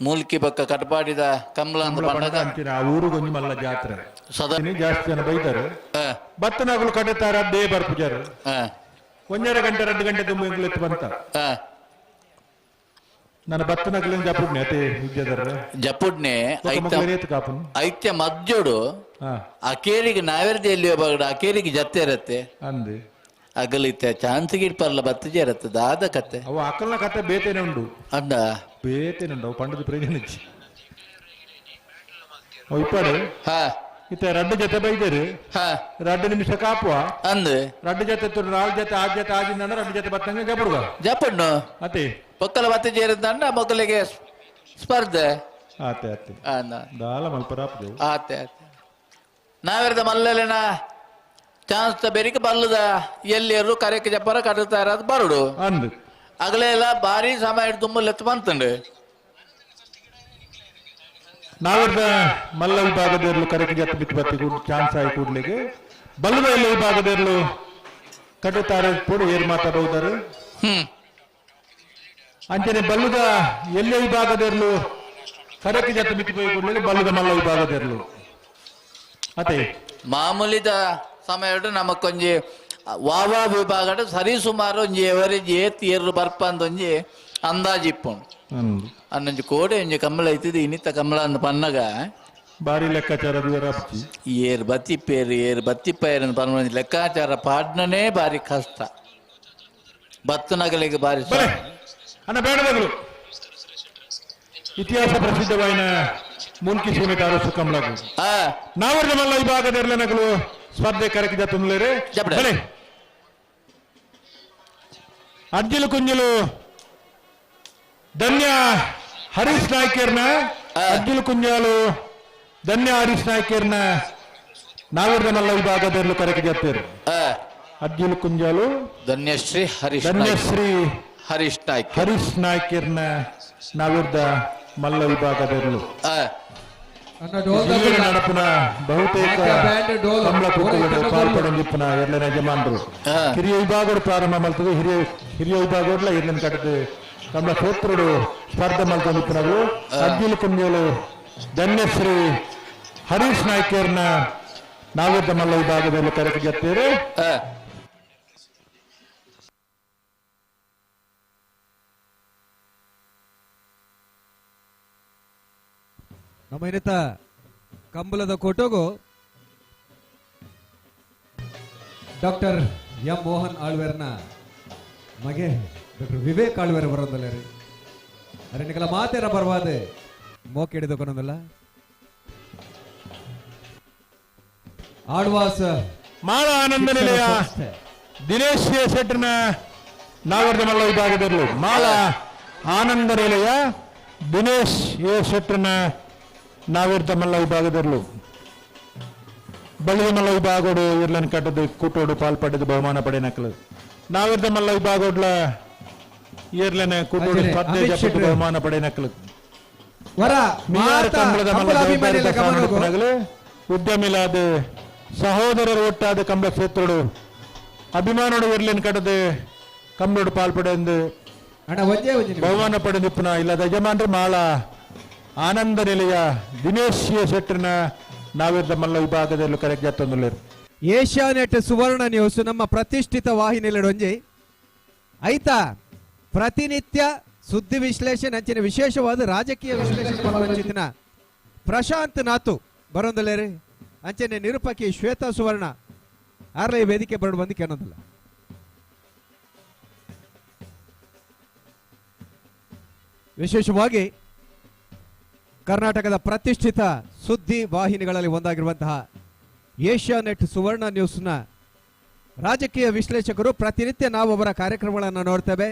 ಮೂಲ್ಕಿ ಪಕ್ಕ ಕಟ್ಪಾಡಿದ ಕಂಬಳ ಅಂತ ಪಂಡಗ ಅಂತೀನಿ ಆ ಊರಿಗೊಂದು ಮಲ್ಲ ಜಾತ್ರೆ ಸದಾ ಜಾಸ್ತಿ ಜನ ಬೈತಾರೆ ಬತ್ತನಾಗಲು ಕಟ್ಟತಾರ ದೇ ಬರ್ಪುಜಾರು 1.5 ಗಂಟೆ 2 ಗಂಟೆ ತುಂಬ ಎತ್ತು ಬಂತ ನನ್ನ ಬತ್ತನಗಲಿನ ಜಪುಡ್ನೆ ಅತೆ ವಿದ್ಯಾಧರ ಜಪುಡ್ನೆ ಕಾಪನ್ ಐತ್ಯ ಮಜ್ಜೋಡು ಅಕೇರಿಗೆ ನಾವೆರ್ದಿಯಲ್ಲಿ ಬಗಡ ಅಕೇರಿಗೆ ಜತ್ತೆ ಇರತ್ತೆ ಅಂದೆ ಅಗಲಿತ್ತೆ ಚಾನ್ಸ್ ಗಿಡ್ಪರ್ಲ ಬತ್ತಜೆ ಇರತ್ತೆ ದಾದ ಕತೆ ಅವು ಅಕ್ಕಲ್ನ ಕತೆ ಬೇತೇನೆ ಉಂಡು ಅಂದ ಬೇತೇನೆ ಉಂಡು ಅವು ಪಂಡದ ಪ್ರಯೋಜನಿಚ್ಚಿ ಅವು ಇಪ್ಪಡು ಇತ್ತ 2 ಜೊತೆ ಬೈದೇರು 2 ನಿಮಿಷ ಕಾಪುವ ಅಂದ್ 2 ಜೊತೆ 4 ಜೊತೆ 6 ಜೊತೆ ಆಗಿನ 2 ಜೊತೆ ಬತ್ತಂಗೆ ಜಪುಡುಗ ಜಪಡ್ನು ಅತೆ ಪಕ್ಕಲ ಬತ್ತಜೆ ಇರತ್ತಂಡ ಮಕ್ಕಳಿಗೆ ಸ್ಪರ್ಧೆ ಆತೆ ಆತೆ ದಾಲ ಮಲ್ಪರಾಪು ಆತೆ ನಾವೆರ್ದ ಮಲ್ಲೆನ ಚಾನ್ಸ್ ಬೆರಿಕೆ ಬಲ್ಲದ ಎಲ್ಲಿಯರು ಕರೆಕ್ಕೆ ಜಪ್ಪರ ಕಟ್ಟುತ್ತಾ ಇರೋದು ಬರುಡು ಅಂದ್ ಅಗಲೇ ಎಲ್ಲ ಭಾರಿ ಸಮಯ ತುಂಬ ಲೆತ್ತು ಬಂತಂಡು ನಾವೆರ್ದ ಮಲ್ಲ ವಿಭಾಗದರ್ಲು ಕರೆಕ್ಕೆ ಜತ್ತ ಬಿತ್ತು ಬತ್ತಿ ಚಾನ್ಸ್ ಆಗಿ ಕೂಡ್ಲಿಕ್ಕೆ ಬಲ್ಲದ ಎಲ್ಲ ವಿಭಾಗದರ್ಲು ಕಟ್ಟುತ್ತಾರೆ ಕೂಡ ಏರ್ ಮಾತಾಡೋದಾರು ಅಂಚನೆ ಬಲ್ಲುದ ಎಲ್ಲ ವಿಭಾಗದರ್ಲು ಕರೆಕ್ಕೆ ಜತ್ತ ಬಿತ್ತು ಹೋಗಿ ಕೂಡ್ಲಿಕ್ಕೆ ಬಲ್ಲದ ಮಲ್ಲ ವಿಭಾಗದರ್ಲು ಅದೇ ಮಾಮೂಲಿದ ಸಮಯ ನಮಕೊಂಜಿ ವಾವಾ ವಿಭಾಗ ಸರಿ ಸುಮಾರು ಒಂಜಿ ಎವರೇಜ್ ಏರು ಬರ್ಪಂದೊಂಜಿ ಅಂದಾಜು ಇಪ್ಪುಂಡು ಅನ್ನೊಂಜಿ ಕೋಡೆ ಒಂಜಿ ಕಂಬಳ ಐತಿದ್ದು ಇನ್ನಿತ್ತ ಕಂಬಳ ಅಂದ ಪನ್ನಗ ಬಾರಿ ಲೆಕ್ಕಾಚಾರ ವಿವರಾಪ್ತಿ ಏರ್ ಬತ್ತಿಪ್ಪೇರು ಬರುವ ಲೆಕ್ಕಾಚಾರ ಪಾಡ್ನೇ ಬಾರಿ ಕಷ್ಟ ಬತ್ತು ನಗಲಿಗೆ ಬಾರಿ ಬಲೆ ಅನ್ನ ಬೇಡದಗಳು ಇತಿಹಾಸ ಪ್ರಸಿದ್ಧವಾಯಿನ ಮುನ್ಕಿ ಸೀಮಿತ ಅರಸು ಕಮಲಗಳು ಆ ನಾವರ್ಗ ಮಲ್ಲ ವಿಭಾಗದ ನಗಲು ಸ್ಪರ್ಧೆ ಕರಕಿದ ತುಂಬ್ಲೇರೆ ಜಬಡೆ. ಬಲೆ ಅಜ್ಜಿಲು ಕುಂಜಿಲು ಧನ್ಯ ಹರೀಶ್ ನಾಯ್ಕರ್ನ ಅಜ್ಜಿಲು ಕುಂಜಾಲು ಧನ್ಯ ಹರೀಶ್ ನಾಯ್ಕರ್ನ ನಾವರ್ಗ ಮಲ್ಲ ವಿಭಾಗದಲ್ಲಿ ಕರಕಿದತ್ತೇರು ಆ ಅಜ್ಜಿಲು ಕುಂಜಾಲು ಧನ್ಯಶ್ರೀ ಧನ್ಯಶ್ರೀ ಹರೀಶ್ ನಾಯ್ಕ ಹರೀಶ್ ನಾಯ್ಕರ್ನ ನಾವಿರ್ದ ಮಲ್ಲ ವಿಭಾಗದಲ್ಲೂ ಆ ಜಿಲ್ಲೆಯ ನಡಪುನ ಬಹುತೇಕ ಕಮಲ ಕುಕ್ಕುಗಳು ಪಾಲ್ಪಡೊಂದಿಪ್ಪನ ಎಲ್ಲ ಯಜಮಾನರು ಹಿರಿಯ ವಿಭಾಗಗಳು ಪ್ರಾರಂಭ ಮಲ್ತದೆ ಹಿರಿಯ ವಿಭಾಗಗಳ ಇರ್ಲಿನ ಕಟ್ಟದು ಕಮಲ ಸೋತ್ರರು ಸ್ಪರ್ಧೆ ಮಲ್ತೊಂದಿಪ್ಪನರು ಅಜ್ಜಿಲು ಕುಂಜಲು ಧನ್ಯಶ್ರೀ ಹರೀಶ್ ನಾಯ್ಕರ್ನ ನಾವಿದ್ದ ಮಲ್ಲ ವಿಭಾಗದಲ್ಲಿ ಕರೆಕಿದ್ದೇವೆ ಆ ನಮ್ಮ ಇನ್ನಿತ ಕಂಬಲದ ಕೋಟೋಗು ಡಾಕ್ಟರ್ ಎಂ ಮೋಹನ್ ಆಳ್ವೇರ್ನ ಮಗೆ ಡಾಕ್ಟರ್ ವಿವೇಕ್ ಆಳ್ವೇರ್ ಬರೋದಲ್ಲ ರೀ ಅರೆ ನಿಗಲ ಮಾತೇರ ಬರ್ವಾದೆ ಮೋಕ್ ಹಿಡಿದುಕೊನೊಂದಲ್ಲ ಆಳ್ವಾಸ ಮಾಳ ಆನಂದ ನಿಲಯ ದಿನೇಶ್ ಶೆಟ್ಟರ್ನ ನಾವರ್ಗ ಮಲ್ಲ ವಿಭಾಗದಲ್ಲೂ ಮಾಳ ಆನಂದ ನಿಲಯ ದಿನೇಶ್ ಎ ಶೆಟ್ಟರ್ನ ನಾವಿರ್ದ ಮಲ್ಲ ವಿಭಾಗದಲ್ಲೂ ಬಳಿಯ ಮಲ್ಲ ವಿಭಾಗೋಡು ಇರ್ಲನ್ ಕಟ್ಟದು ಕೂಟೋಡು ಪಾಲ್ಪಟ್ಟಿದ್ದು ಬಹುಮಾನ ಪಡೆ ನಕಲು ನಾವಿರ್ದ ಮಲ್ಲ ವಿಭಾಗೋಡ್ಲ ಇರ್ಲನ ಕೂಟೋಡು ಸ್ಪರ್ಧೆ ಜಪ್ಪಟ್ಟು ಬಹುಮಾನ ಪಡೆ ನಕಲು ವರ ಮಿಲಾರ್ ಕಂಬಳದ ಮಲ್ಲ ಅಭಿಮಾನಿಗಳ ಗಮನ ನಗಲು ಉದ್ಯಮಿಲಾದ ಸಹೋದರರು ಒಟ್ಟಾದ ಕಂಬಳ ಕ್ಷೇತ್ರಡು ಅಭಿಮಾನೋಡು ಇರ್ಲಿನ ಕಟ್ಟದು ಕಂಬಳೋಡು ಪಾಲ್ಪಡೆಂದು ಅಣ್ಣ ಒಂದೇ ಒಂದೇ ಬಹುಮಾನ ಪಡೆದಿಪ್ಪನ ಇಲ್ಲದ ಯಜಮಾನ್ರು ಮಾಳ ಆನಂದ ನಿಲಯ ದಿನೇಶ್ ಶೆಟ್ಟರ್ನ ನಾವಿದ್ದ ಮಲ್ಲ ವಿಭಾಗದಲ್ಲೂ ಕರೆಕ್ಟ್ ಜತ್ತೊಂದುಲ್ಲೇರು ಏಷ್ಯಾನೆಟ್ ಸುವರ್ಣ ನ್ಯೂಸ್ ನಮ್ಮ ಪ್ರತಿಷ್ಠಿತ ವಾಹಿನಿಯೊಂಜಿ ಐತಾ ಪ್ರತಿನಿತ್ಯ ಸುದ್ದಿ ವಿಶ್ಲೇಷಣೆ ಅಂಚಿನ ವಿಶೇಷವಾದ ರಾಜಕೀಯ ವಿಶ್ಲೇಷಣೆ ಪ್ರಶಾಂತ್ ನಾತು ಬರೋದಲ್ಲೇರಿ ಅಂಚನೆ ನಿರೂಪಕಿ ಶ್ವೇತಾ ಸುವರ್ಣ ಆರ್ಲೆ ವೇದಿಕೆ ಬರಡು ಬಂದಿಕ್ಕೆ ಅನ್ನೋದಿಲ್ಲ ವಿಶೇಷವಾಗಿ ಕರ್ನಾಟಕದ ಪ್ರತಿಷ್ಠಿತ ಸುದ್ದಿ ವಾಹಿನಿಗಳಲ್ಲಿ ಒಂದಾಗಿರುವಂತಹ ಏಷ್ಯಾನೆಟ್ ಸುವರ್ಣ ನ್ಯೂಸ್ನ ರಾಜಕೀಯ ವಿಶ್ಲೇಷಕರು ಪ್ರತಿನಿತ್ಯ ನಾವು ಅವರ ಕಾರ್ಯಕ್ರಮಗಳನ್ನು ನೋಡ್ತೇವೆ.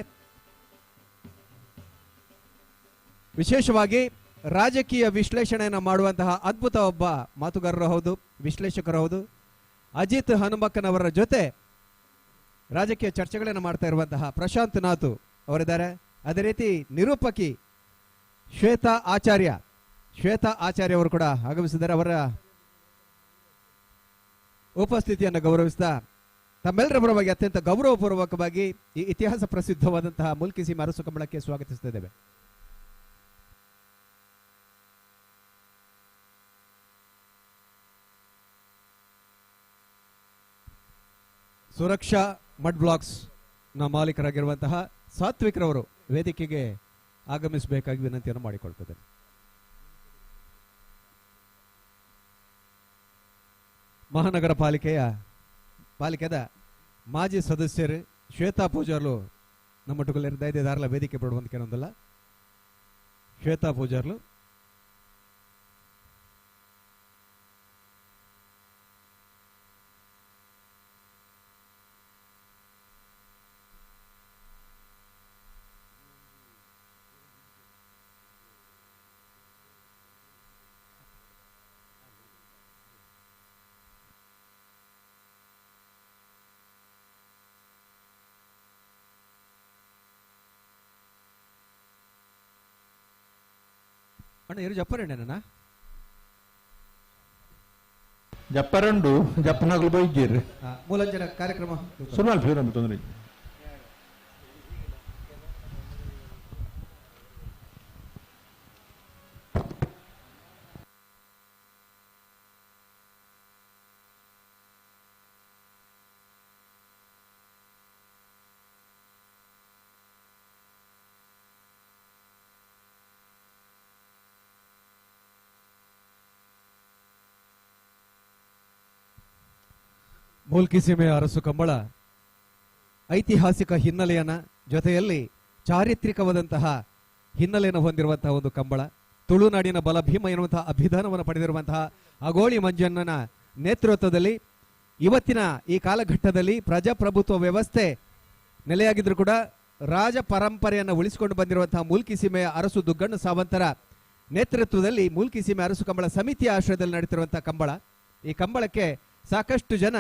ವಿಶೇಷವಾಗಿ ರಾಜಕೀಯ ವಿಶ್ಲೇಷಣೆಯನ್ನು ಮಾಡುವಂತಹ ಅದ್ಭುತ ಒಬ್ಬ ಮಾತುಗಾರರು ಹೌದು, ವಿಶ್ಲೇಷಕರು ಹೌದು. ಅಜಿತ್ ಹನುಮಕ್ಕನವರ ಜೊತೆ ರಾಜಕೀಯ ಚರ್ಚೆಗಳನ್ನು ಮಾಡ್ತಾ ಇರುವಂತಹ ಪ್ರಶಾಂತ್ ನಾಥ್ ಅವರಿದ್ದಾರೆ. ಅದೇ ರೀತಿ ನಿರೂಪಕಿ ಶ್ವೇತಾ ಆಚಾರ್ಯ ಅವರು ಕೂಡ ಆಗಮಿಸಿದ್ದಾರೆ. ಅವರ ಉಪಸ್ಥಿತಿಯನ್ನು ಗೌರವಿಸಿದ ತಮ್ಮೆಲ್ಲರ ಪರವಾಗಿ ಅತ್ಯಂತ ಗೌರವಪೂರ್ವಕವಾಗಿ ಈ ಇತಿಹಾಸ ಪ್ರಸಿದ್ಧವಾದಂತಹ ಮುಲ್ಕಿ ಸೀಮೆ ಅರಸು ಕಂಬಳಕ್ಕೆ ಸ್ವಾಗತಿಸುತ್ತಿದ್ದೇವೆ. ಸುರಕ್ಷಾ ಮಡ್ ಬ್ಲಾಕ್ಸ್ ನ ಮಾಲೀಕರಾಗಿರುವಂತಹ ಸಾತ್ವಿಕ್ ರವರು ವೇದಿಕೆಗೆ ಆಗಮಿಸಬೇಕಾಗಿ ವಿನಂತಿಯನ್ನು ಮಾಡಿಕೊಳ್ತದೆ. ಮಹಾನಗರ ಪಾಲಿಕೆದ ಮಾಜಿ ಸದಸ್ಯರು ಶ್ವೇತಾ ಪೂಜಾರ್ಲು ನಮ್ಮೊಟ್ಟಿಗೆ ದಯದಾರಲ ವೇದಿಕೆ ಬಿಡುವಂತ ಕೆಲವೊಂದಲ್ಲ. ಶ್ವೇತಾ ಪೂಜಾರ್ಲು ಅಣ್ಣ ಇರು ಜಪ್ಪರೇನ ಜಪ್ಪರಂಡು ಜಪ್ಪನಾಗಲು ಬೈದ್ದೀರಿ ಮೂಲಂಜನ ಕಾರ್ಯಕ್ರಮ ಸುಮಾರು ಫೇರ್ ಅಂತ ತೊಂದರೆ. ಮೂಲ್ಕಿ ಸೀಮೆಯ ಅರಸು ಕಂಬಳ ಐತಿಹಾಸಿಕ ಹಿನ್ನೆಲೆಯನ್ನ ಜೊತೆಯಲ್ಲಿ ಚಾರಿತ್ರಿಕವಾದಂತಹ ಹಿನ್ನೆಲೆಯನ್ನು ಹೊಂದಿರುವಂತಹ ಒಂದು ಕಂಬಳ. ತುಳುನಾಡಿನ ಬಲ ಭೀಮ ಎನ್ನುವಂತಹ ಅಭಿಧಾನವನ್ನು ಪಡೆದಿರುವಂತಹ ಅಗೋಳಿ ಮಂಜಣ್ಣನ ನೇತೃತ್ವದಲ್ಲಿ ಇವತ್ತಿನ ಈ ಕಾಲಘಟ್ಟದಲ್ಲಿ ಪ್ರಜಾಪ್ರಭುತ್ವ ವ್ಯವಸ್ಥೆ ನೆಲೆಯಾಗಿದ್ರು ಕೂಡ ರಾಜ ಪರಂಪರೆಯನ್ನು ಉಳಿಸಿಕೊಂಡು ಬಂದಿರುವಂತಹ ಮೂಲ್ಕಿ ಸೀಮೆಯ ಅರಸು ದುಗ್ಗಣ್ಣ ಸಾವಂತರ ನೇತೃತ್ವದಲ್ಲಿ ಮೂಲ್ಕಿ ಸೀಮೆ ಅರಸು ಕಂಬಳ ಸಮಿತಿಯ ಆಶ್ರಯದಲ್ಲಿ ನಡೀತಿರುವಂತಹ ಕಂಬಳ. ಈ ಕಂಬಳಕ್ಕೆ ಸಾಕಷ್ಟು ಜನ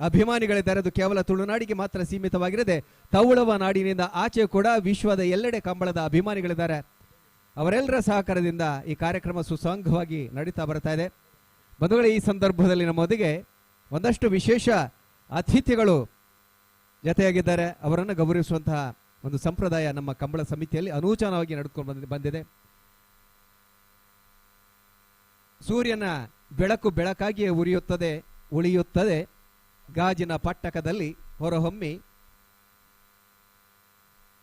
ಅಭಿಮಾನಿಗಳಿದ್ದಾರೆ. ಅದು ಕೇವಲ ತುಳುನಾಡಿಗೆ ಮಾತ್ರ ಸೀಮಿತವಾಗಿರದೆ ತೌಳವ ನಾಡಿನಿಂದ ಆಚೆ ಕೂಡ ವಿಶ್ವದ ಎಲ್ಲೆಡೆ ಕಂಬಳದ ಅಭಿಮಾನಿಗಳಿದ್ದಾರೆ. ಅವರೆಲ್ಲರ ಸಹಕಾರದಿಂದ ಈ ಕಾರ್ಯಕ್ರಮ ಸುಸಂಘವಾಗಿ ನಡೀತಾ ಬರ್ತಾ ಇದೆ. ಬಂಧುಗಳೇ, ಈ ಸಂದರ್ಭದಲ್ಲಿ ನಮ್ಮೊಂದಿಗೆ ಒಂದಷ್ಟು ವಿಶೇಷ ಅತಿಥಿಗಳು ಜೊತೆಯಾಗಿದ್ದಾರೆ. ಅವರನ್ನು ಗೌರವಿಸುವಂತಹ ಒಂದು ಸಂಪ್ರದಾಯ ನಮ್ಮ ಕಂಬಳ ಸಮಿತಿಯಲ್ಲಿ ಅನೂಚಾನವಾಗಿ ನಡೆದುಕೊಂಡು ಬಂದಿದೆ. ಸೂರ್ಯನ ಬೆಳಕು ಬೆಳಕಾಗಿಯೇ ಉಳಿಯುತ್ತದೆ ಗಾಜಿನ ಪಟ್ಟಕದಲ್ಲಿ ಹೊರಹೊಮ್ಮಿ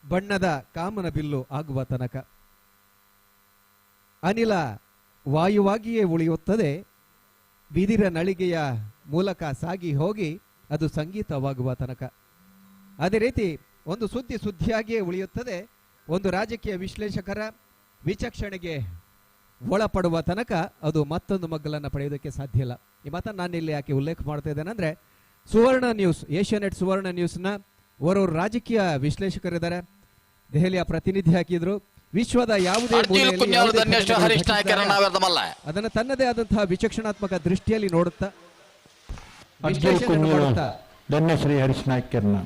ಬಣ್ಣದ ಕಾಮನ ಬಿಲ್ಲು ಆಗುವ ತನಕ. ಅನಿಲ ವಾಯುವಾಗಿಯೇ ಉಳಿಯುತ್ತದೆ ಬಿದಿರ ನಳಿಗೆಯ ಮೂಲಕ ಸಾಗಿ ಹೋಗಿ ಅದು ಸಂಗೀತವಾಗುವ ತನಕ. ಅದೇ ರೀತಿ ಒಂದು ಸುದ್ದಿಯಾಗಿಯೇ ಉಳಿಯುತ್ತದೆ ಒಂದು ರಾಜಕೀಯ ವಿಶ್ಲೇಷಕರ ವಿಚಕ್ಷಣೆಗೆ ಒಳಪಡುವ ತನಕ ಅದು ಮತ್ತೊಂದು ಮಗ್ಗಲನ್ನು ಪಡೆಯುವುದಕ್ಕೆ ಸಾಧ್ಯ ಇಲ್ಲ. ಈ ಮಾತನ್ನು ನಾನು ಇಲ್ಲಿ ಯಾಕೆ ಉಲ್ಲೇಖ ಮಾಡ್ತಾ ಇದ್ದೇನೆ ಅಂದ್ರೆ, ಸುವರ್ಣ ನ್ಯೂಸ್, ಏಷ್ಯಾನೆಟ್ ಸುವರ್ಣ ನ್ಯೂಸ್ನ ಓರ್ವರು ರಾಜಕೀಯ ವಿಶ್ಲೇಷಕರಿದ್ದಾರೆ. ದೆಹಲಿಯ ಪ್ರತಿನಿಧಿ ಹಾಕಿದ್ರು. ವಿಶ್ವದ ಯಾವುದೇ ಅದನ್ನು ತನ್ನದೇ ಆದಂತಹ ವಿಚಕ್ಷಣಾತ್ಮಕ ದೃಷ್ಟಿಯಲ್ಲಿ ನೋಡುತ್ತಾ ಧನ್ಯಶ್ರೀ ಹರೀಶ್ ನಾಯ್ಕರ್ನ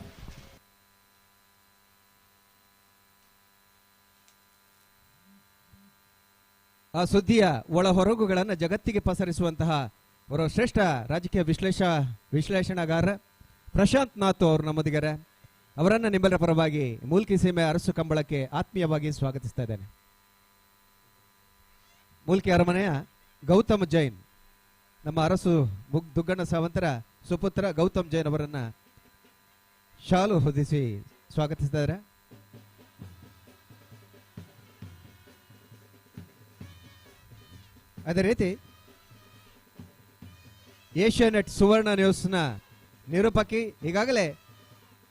ಆ ಸುದ್ದಿಯ ಒಳ ಹೊರಗುಗಳನ್ನು ಜಗತ್ತಿಗೆ ಪಸರಿಸುವಂತಹ ಅವರ ಶ್ರೇಷ್ಠ ರಾಜಕೀಯ ವಿಶ್ಲೇಷಣಾಗಾರ ಪ್ರಶಾಂತ್ ನಾಥ್ ಅವರು ನಮ್ಮದಿದ್ದಾರೆ. ಅವರನ್ನ ನಿಮ್ಮೆಲ್ಲರ ಪರವಾಗಿ ಮೂಲ್ಕಿ ಸೀಮೆ ಅರಸು ಕಂಬಳಕ್ಕೆ ಆತ್ಮೀಯವಾಗಿ ಸ್ವಾಗತಿಸ್ತಾ ಇದ್ದೇನೆ. ಮೂಲ್ಕಿ ಅರಮನೆಯ ಗೌತಮ್ ಜೈನ್, ನಮ್ಮ ಅರಸು ದುಗ್ಗಣ್ಣ ಸಾವಂತರ ಸುಪುತ್ರ ಗೌತಮ್ ಜೈನ್ ಅವರನ್ನ ಶಾಲು ಹೊದಿಸಿ ಸ್ವಾಗತಿಸ್ತಾ ಇದ್ದಾರೆ. ಅದೇ ರೀತಿ ಏಷ್ಯಾನೆಟ್ ಸುವರ್ಣ ನ್ಯೂಸ್ನ ನಿರೂಪಕಿ, ಈಗಾಗಲೇ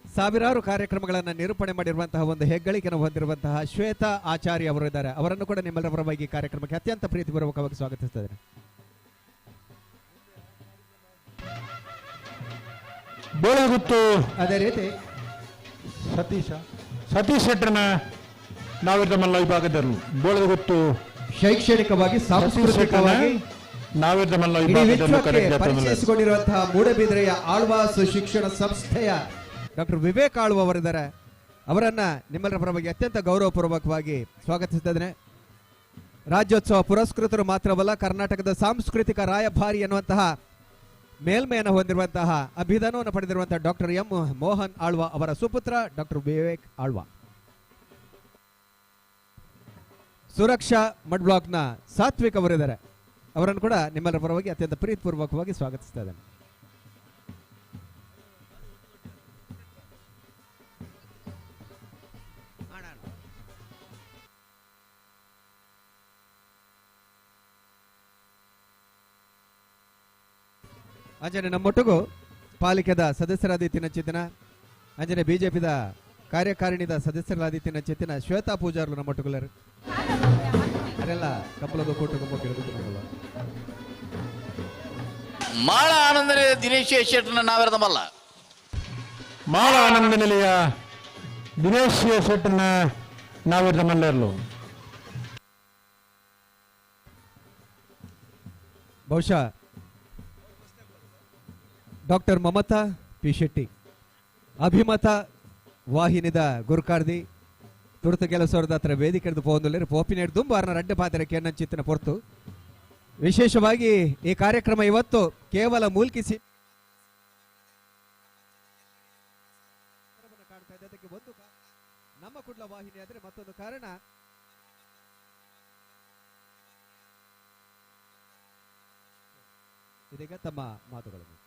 ಸಾವಿರಾರು ಕಾರ್ಯಕ್ರಮಗಳನ್ನು ನಿರೂಪಣೆ ಮಾಡಿರುವಂತಹ ಒಂದು ಹೆಗ್ಗಳಿಕೆಯನ್ನು ಹೊಂದಿರುವಂತಹ ಶ್ವೇತಾ ಆಚಾರ್ಯ ಅವರು ಇದ್ದಾರೆ. ಅವರನ್ನು ಕೂಡ ನಿಮ್ಮೆಲ್ಲರ ಪರವಾಗಿ ಕಾರ್ಯಕ್ರಮಕ್ಕೆ ಅತ್ಯಂತ ಪ್ರೀತಿಪೂರ್ವಕವಾಗಿ ಸ್ವಾಗತಿಸ್ತಾ ಇದ್ದಾರೆ. ಬೋಳಗುತ್ತು ಅದೇ ರೀತಿ ಸತೀಶ್ ಶೆಟ್ಟರ್ನ ನಾವಿದ್ದ ಮಲ್ಲ ವಿಭಾಗದಲ್ಲಿ ಬೋಳಗುತ್ತು ಶೈಕ್ಷಣಿಕವಾಗಿ ಸಾಂಸ್ಕೃತಿಕವಾಗಿ ನಾವಿದ್ದ ಮಲ್ಲ ಪರಿಚಯಿಸಿಕೊಂಡಿರುವಂತಹ ಮೂಡಬಿದ್ರೆಯ ಆಳ್ವಾಸು ಶಿಕ್ಷಣ ಸಂಸ್ಥೆಯ ಡಾಕ್ಟರ್ ವಿವೇಕ್ ಆಳ್ವ ಅವರಿದ್ದಾರೆ. ಅವರನ್ನ ನಿಮ್ಮೆಲ್ಲರ ಪರವಾಗಿ ಅತ್ಯಂತ ಗೌರವಪೂರ್ವಕವಾಗಿ ಸ್ವಾಗತಿಸುತ್ತಿದ್ದೇನೆ. ರಾಜ್ಯೋತ್ಸವ ಪುರಸ್ಕೃತರು ಮಾತ್ರವಲ್ಲ, ಕರ್ನಾಟಕದ ಸಾಂಸ್ಕೃತಿಕ ರಾಯಭಾರಿ ಎನ್ನುವಂತಹ ಮೇಲ್ಮೆಯನ್ನು ಹೊಂದಿರುವಂತಹ ಅಭಿದಾನವನ್ನು ಪಡೆದಿರುವಂತಹ ಡಾಕ್ಟರ್ ಎಂ ಮೋಹನ್ ಆಳ್ವ ಅವರ ಸುಪುತ್ರ ಡಾಕ್ಟರ್ ವಿವೇಕ್ ಆಳ್ವ. ಸುರಕ್ಷಾ ಮಡ್ ಬ್ಲಾಕ್ನ ಸಾತ್ವಿಕ್ ಅವರಿದ್ದಾರೆ. ಅವರನ್ನು ಕೂಡ ನಿಮ್ಮೆಲ್ಲರ ಪರವಾಗಿ ಅತ್ಯಂತ ಪ್ರೀತಿಪೂರ್ವಕವಾಗಿ ಸ್ವಾಗತಿಸ್ತಾ ಇದ್ದೇನೆ. ಅಂಜನೆ ನಮ್ಮೊಟ್ಟಿಗೂ ಪಾಲಿಕೆದ ಸದಸ್ಯರಾದಿತ್ತಿನ ಚಿತ್ತಿನ ಅಂಜನೆ ಬಿಜೆಪಿದ ಕಾರ್ಯಕಾರಿಣಿದ ಸದಸ್ಯರಾದಿತ್ತಿನ ಚಿತ್ತಿನ ಶ್ವೇತಾ ಪೂಜಾರ್ಲು ನಮ್ಮೊಟ್ಟಿಗುಲ್ಲರು ಅವರೆಲ್ಲ ಕಪ್ಪಲದ ಕೂಟಕ್ಕೆ ಮುಖ್ಯ ಮಾಳ ಆನಂದ ದಿನೇಶ್ ಶೆಟ್ಟರ್ನ ನಾವಿರದ ಮಲ್ಲ ಮಾಳ ಆನಂದ ನಿಲಯ ದಿನೇಶ್ ಶೆಟ್ಟರ್ನ ನಾವಿರದ ಮಲ್ಲ ಬಹುಶಃ ಡಾಕ್ಟರ್ ಮಮತಾ ಪಿ ಶೆಟ್ಟಿ ಅಭಿಮತ ವಾಹಿನಿದ ಗುರುಕಾರ್ದಿ ತುರ್ತು ಕೆಲಸದ ಹತ್ರ ವೇದಿಕೆ ಪೋಂದುಲ್ಲೇರು ಪೋಪಿನೇಡು ದುಂಬಾರನ ರಡ್ಡ ಪಾತ್ರಕ್ಕೆ ಚಿತ್ತಿನ ಪೊರ್ತು. ವಿಶೇಷವಾಗಿ ಈ ಕಾರ್ಯಕ್ರಮ ಇವತ್ತು ಕೇವಲ ಮೂಲ್ಕಿಸಿ ಒಂದು ನಮ್ಮ ಕುಡ್ಲ ವಾಹಿನಿ ಆದರೆ ಮತ್ತೊಂದು ಕಾರಣ ಇದೀಗ ತಮ್ಮ ಮಾತುಗಳನ್ನು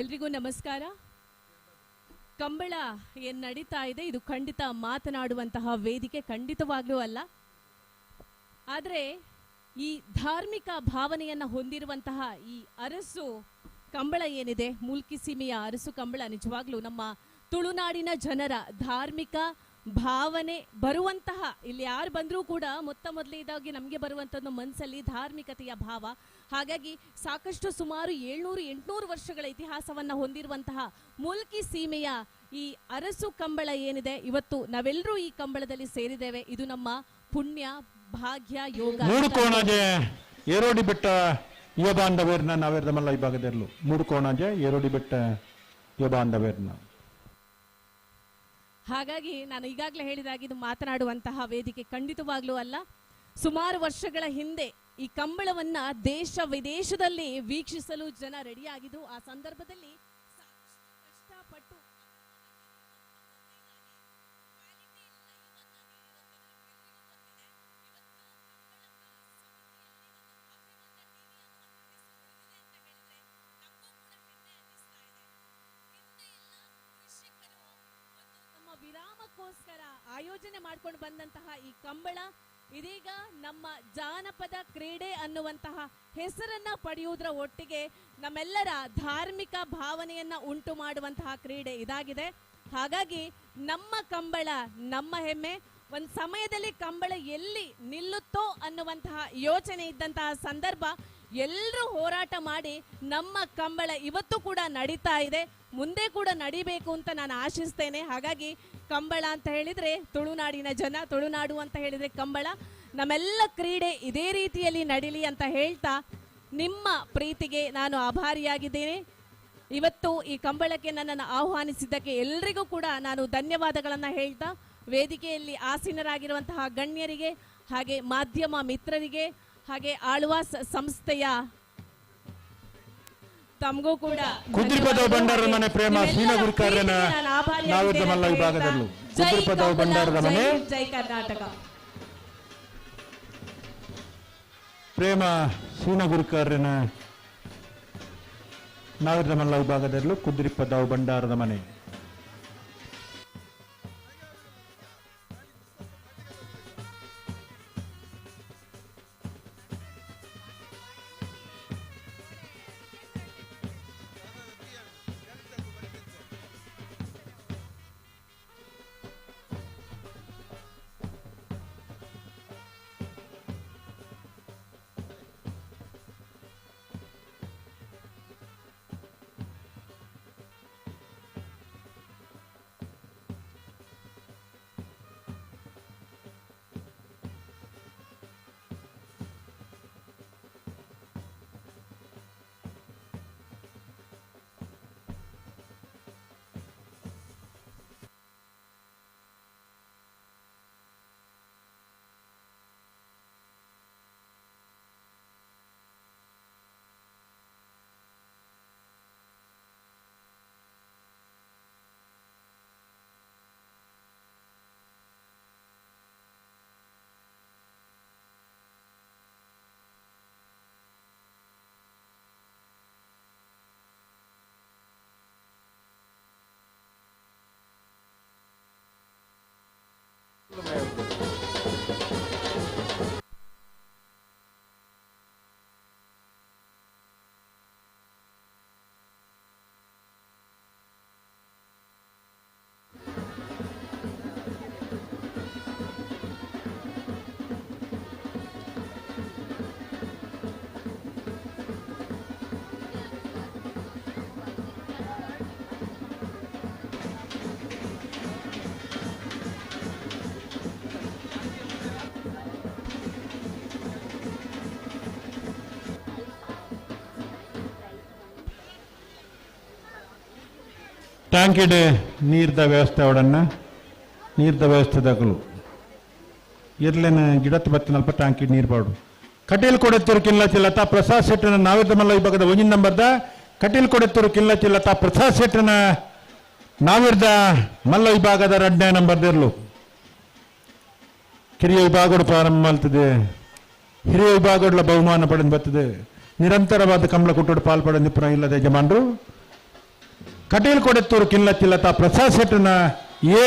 ಎಲ್ರಿಗೂ ನಮಸ್ಕಾರ. ಕಂಬಳ ಏನ್ ನಡೀತಾ ಇದೆ ಇದು ಖಂಡಿತ ಮಾತನಾಡುವಂತಹ ವೇದಿಕೆ ಖಂಡಿತವಾಗ್ಲೂ ಅಲ್ಲ. ಆದ್ರೆ ಈ ಧಾರ್ಮಿಕ ಭಾವನೆಯನ್ನ ಹೊಂದಿರುವಂತಹ ಈ ಅರಸು ಕಂಬಳ ಏನಿದೆ, ಮುಲ್ಕಿ ಸೀಮೆಯ ಅರಸು ಕಂಬಳ ನಿಜವಾಗ್ಲೂ ನಮ್ಮ ತುಳುನಾಡಿನ ಜನರ ಧಾರ್ಮಿಕ ಭಾವನೆ ಬರುವಂತಹ, ಇಲ್ಲಿ ಯಾರು ಬಂದರೂ ಕೂಡ ಮೊದಲನೇದಾಗಿ ನಮಗೆ ಬರುವಂಥದ್ದು ಮನಸ್ಸಲ್ಲಿ ಧಾರ್ಮಿಕತೆಯ ಭಾವ. ಹಾಗಾಗಿ ಸಾಕಷ್ಟು ಸುಮಾರು 700-800 ವರ್ಷಗಳ ಇತಿಹಾಸವನ್ನ ಹೊಂದಿರುವಂತಹ ಮುಲ್ಕಿ ಸೀಮೆಯ ಈ ಅರಸು ಕಂಬಳ ಏನಿದೆ, ಇವತ್ತು ನಾವೆಲ್ಲರೂ ಈ ಕಂಬಳದಲ್ಲಿ ಸೇರಿದ್ದೇವೆ. ಇದು ನಮ್ಮ ಪುಣ್ಯ, ಭಾಗ್ಯ, ಯೋಗ. ಮೂರು ಕೋಣಾಜೆ ಏರೋಡಿ ಬೆಟ್ಟ ಯುವಬಾಂಧವೇರ್ನ ನಾವೇರ್ದ ಮಲ್ಲ ವಿಭಾಗದಲ್ಲೂ ಮೂರು ಕೋಣಾಜೆ ಏರೋಡಿ ಬೆಟ್ಟ ಯುವಬಾಂಧವೇರ್ನ. ಹಾಗಾಗಿ ನಾನು ಈಗಾಗಲೇ ಹೇಳಿದಾಗೆ ಇದು ಮಾತನಾಡುವಂತಹ ವೇದಿಕೆ ಖಂಡಿತವಾಗ್ಲೂ ಅಲ್ಲ. ಸುಮಾರು ವರ್ಷಗಳ ಹಿಂದೆ ಈ ಕಂಬಳವನ್ನ ದೇಶ ವಿದೇಶದಲ್ಲಿ ವೀಕ್ಷಿಸಲು ಜನ ರೆಡಿಯಾಗಿದ್ದು, ಆ ಸಂದರ್ಭದಲ್ಲಿ ಕಷ್ಟಪಟ್ಟು ವಿರಾಮಕ್ಕೋಸ್ಕರ ಆಯೋಜನೆ ಮಾಡ್ಕೊಂಡು ಬಂದಂತಹ ಈ ಕಂಬಳ ಇದೀಗ ನಮ್ಮ ಜಾನಪದ ಕ್ರೀಡೆ ಅನ್ನುವಂತಹ ಹೆಸರನ್ನ ಪಡೆಯುವುದರ ಒಟ್ಟಿಗೆ ನಮ್ಮೆಲ್ಲರ ಧಾರ್ಮಿಕ ಭಾವನೆಯನ್ನ ಉಂಟು ಮಾಡುವಂತಹ ಕ್ರೀಡೆ ಇದಾಗಿದೆ. ಹಾಗಾಗಿ ನಮ್ಮ ಕಂಬಳ ನಮ್ಮ ಹೆಮ್ಮೆ. ಒಂದು ಸಮಯದಲ್ಲಿ ಕಂಬಳ ಎಲ್ಲಿ ನಿಲ್ಲುತ್ತೋ ಅನ್ನುವಂತಹ ಯೋಚನೆ ಇದ್ದಂತಹ ಸಂದರ್ಭ ಎಲ್ಲರೂ ಹೋರಾಟ ಮಾಡಿ ನಮ್ಮ ಕಂಬಳ ಇವತ್ತು ಕೂಡ ನಡೀತಾ ಇದೆ, ಮುಂದೆ ಕೂಡ ನಡಿಬೇಕು ಅಂತ ನಾನು ಆಶಿಸ್ತೇನೆ. ಹಾಗಾಗಿ ಕಂಬಳ ಅಂತ ಹೇಳಿದ್ರೆ ತುಳುನಾಡಿನ ಜನ, ತುಳುನಾಡು ಅಂತ ಹೇಳಿದ್ರೆ ಕಂಬಳ, ನಮ್ಮೆಲ್ಲ ಕ್ರೀಡೆ ಇದೇ ರೀತಿಯಲ್ಲಿ ನಡೀಲಿ ಅಂತ ಹೇಳ್ತಾ ನಿಮ್ಮ ಪ್ರೀತಿಗೆ ನಾನು ಆಭಾರಿಯಾಗಿದ್ದೇನೆ. ಇವತ್ತು ಈ ಕಂಬಳಕ್ಕೆ ನನ್ನನ್ನು ಆಹ್ವಾನಿಸಿದ್ದಕ್ಕೆ ಎಲ್ರಿಗೂ ಕೂಡ ನಾನು ಧನ್ಯವಾದಗಳನ್ನು ಹೇಳ್ತಾ, ವೇದಿಕೆಯಲ್ಲಿ ಆಸೀನರಾಗಿರುವಂತಹ ಗಣ್ಯರಿಗೆ ಹಾಗೆ ಮಾಧ್ಯಮ ಮಿತ್ರರಿಗೆ ಹಾಗೆ ಆಳ್ವಾಸ್ ಸಂಸ್ಥೆಯ ತಮಗೂ ಕೂಡ ಕುದುರೆಪದ ಭಂಡಾರದ ಮನೆ ಪ್ರೇಮ ಶ್ರೀನಗುರ್ಕರ್ನ ನಾವೇರ್ದ ಮಲ್ಲ ವಿಭಾಗದಲ್ಲೂ ಕುದುರೆಪದ ಭಂಡಾರದ ಮನೆ ಜೈ ಕರ್ನಾಟಕ ಪ್ರೇಮ ಶ್ರೀನಗುರ್ಕರ್ನ ನಾವೇರ್ದ ಮಲ್ಲ ವಿಭಾಗದಲ್ಲೂ ಕುದುರೆಪದ ಭಂಡಾರದ ಮನೆ. ಟ್ಯಾಂಕಿಡ್ ನೀರ್ದ ವ್ಯವಸ್ಥೆ ಅವಡನ್ನ ನೀರ್ದ ವ್ಯವಸ್ಥೆ ದಗಲು ಇರ್ಲೇನ ಗಿಡತ್ ಬತ್ತಿನಲ್ಪ ಟ್ಯಾಂಕಿಡ್ ನೀರು ಬಾಡು ಕಟೀಲ್ ಕೊಡೆತ್ತೂರು ಕಿಲ್ಲ ಚಿಲ್ಲತ ಪ್ರಸಾದ್ ಶೆಟ್ಟನ ನಾವೇದ ಮಲ್ಲ ವಿಭಾಗದ ಒಂಜಿನ ನಂಬರ್ದ ಕಟೀಲ್ ಕೊಡೆತ್ತೂರು ಕಿಲ್ಲ ಚಿಲ್ಲತ ಪ್ರಸಾದ್ ಶೆಟ್ಟನ ನಾವಿರ್ದ ಮಲ್ಲ ವಿಭಾಗದ 2ನೇ ನಂಬರ್ದಿರ್ಲು ಕಿರಿಯ ವಿಭಾಗಗಳು ಪ್ರಾರಂಭ ಮಾಡ್ತದೆ. ಹಿರಿಯ ವಿಭಾಗಗಳ ಬಹುಮಾನ ಪಡೆದು ಬರ್ತದೆ. ನಿರಂತರವಾದ ಕಂಬಳ ಕುಟ್ಟೋಡು ಪಾಲ್ಪಡ ನಿಪುಣ ಇಲ್ಲದ ಯಜಮಾನರು ಕಟೀಲ್ ಕೊಡೆತ್ತೂರು ಕಿಲ್ಲತ್ತಿಲ್ಲತ ಪ್ರಸಾದ್ ಶೆಟ್ಟನ ಎ,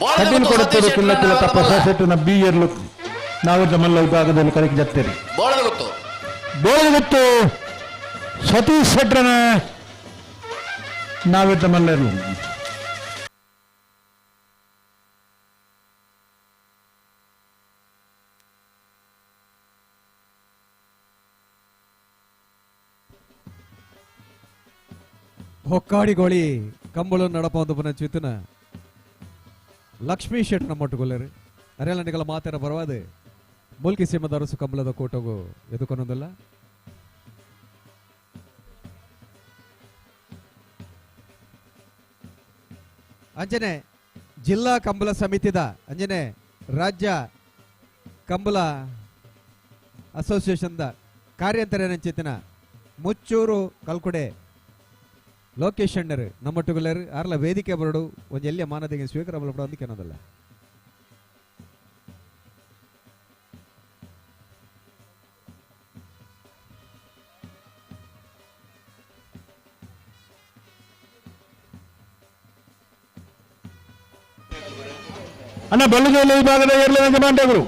ಬೋಳದ ಕಟೀಲ್ ಗೊತ್ತು ಕೊಡೆತ್ತೂರು ಸತೀಶ್ ಕಿಲ್ಲತ್ತಿಲ್ಲತ ಶೆಟ್ಟನ ಪ್ರಸಾದ್ ಶೆಟ್ಟನ ಬಿ ಎರ್ಲು ನಾವಿದ್ದ ಮಲ್ಲ ವಿಭಾಗದಲ್ಲಿ ಕರೆಗೆ ಜತ್ತೇರಿ. ಬೋಳದ ಗೊತ್ತು ಬೋಳಗುತ್ತು ಸತೀಶ್ ಶೆಟ್ಟನ ನಾವಿದ್ದ ಮಲ್ಲರು. ಹೊಕ್ಕಾಡಿಗೋಳಿ ಕಂಬಳು ನಡಪ ಒಂದು ಪುನಃ ಚಿತ್ತನ ಲಕ್ಷ್ಮೀ ಶೆಟ್ ನಮ್ಮೊಟ್ಟುಗೊಲ್ಲರು ಅರೆಯಲ್ಲ ಮಾತಾಡ ಬರವಾದ ಮುಲ್ಕಿ ಸೀಮದ ಅರಸು ಕಂಬಳದ ಕೋಟಗು ಎದುಕೊನ್ನೊಂದಲ್ಲ. ಅಂಜನೆ ಜಿಲ್ಲಾ ಕಂಬಳ ಸಮಿತಿದ ಅಂಜನೆ ರಾಜ್ಯ ಕಂಬಳ ಅಸೋಸಿಯೇಷನ್ದ ಕಾರ್ಯಂತರಚಿತ್ತಿನ ಮುಚ್ಚೂರು ಕಲ್ಕುಡೆ ಲೋಕೇಶ್ ಅಣ್ಣರು ನಮ್ಮೊಟ್ಟುಗೊಲ್ಲರು ಆರ್ಲ ವೇದಿಕೆ ಬರಡು ಒಂದು ಎಲ್ಲಿಯ ಮಾನದಿಗೆ ಸ್ವೀಕಾರ ಬಲಪಡ ಅಂದಿಕೆ ಅನ್ನೋದಲ್ಲ. ಅಣ್ಣ ಬಲ್ಲುಗಲ್ಲು ವಿಭಾಗದ ಏರ್ಲಿನ ಯಜಮಾನರು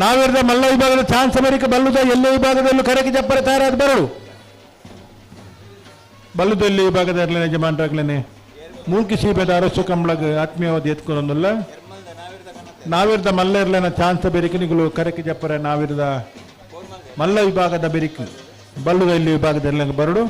ನಾವಿರದ ಮಲ್ಲ ವಿಭಾಗದ ಚಾನ್ಸ್ ಅಮೆರಿಕ ಬಲ್ಲುದ ಎಲ್ಲ ವಿಭಾಗದಲ್ಲೂ ಕರೆಗೆ ಜಪ್ಪರ ತಯಾರಾದ ಬರಳು. ಬಲ್ಲುದಲ್ಲಿ ವಿಭಾಗದ ಏರ್ಲಿನ ಯಜಮಾನರಾಗ್ಲೇನೆ ಮೂಲ್ಕಿ ಶೀಬೆದ ಅರಸು ಕಂಬಳಗ ಆತ್ಮೀಯವಾದ ಎತ್ಕೊಂಡೊಂದಲ್ಲ. ನಾವಿರದ ಮಲ್ಲ ಇರ್ಲಿನ ಚಾನ್ಸ್ ಬೆರಿಕಿನಿಗಳು ಕರೆಗೆ ಜಪ್ಪರ ನಾವಿರದ ಮಲ್ಲ ವಿಭಾಗದ ಬೆರಿಕು ಬಲ್ಲುದ ಇಲ್ಲಿ ವಿಭಾಗದ ಏರ್ಲಿನ ಬರಡು.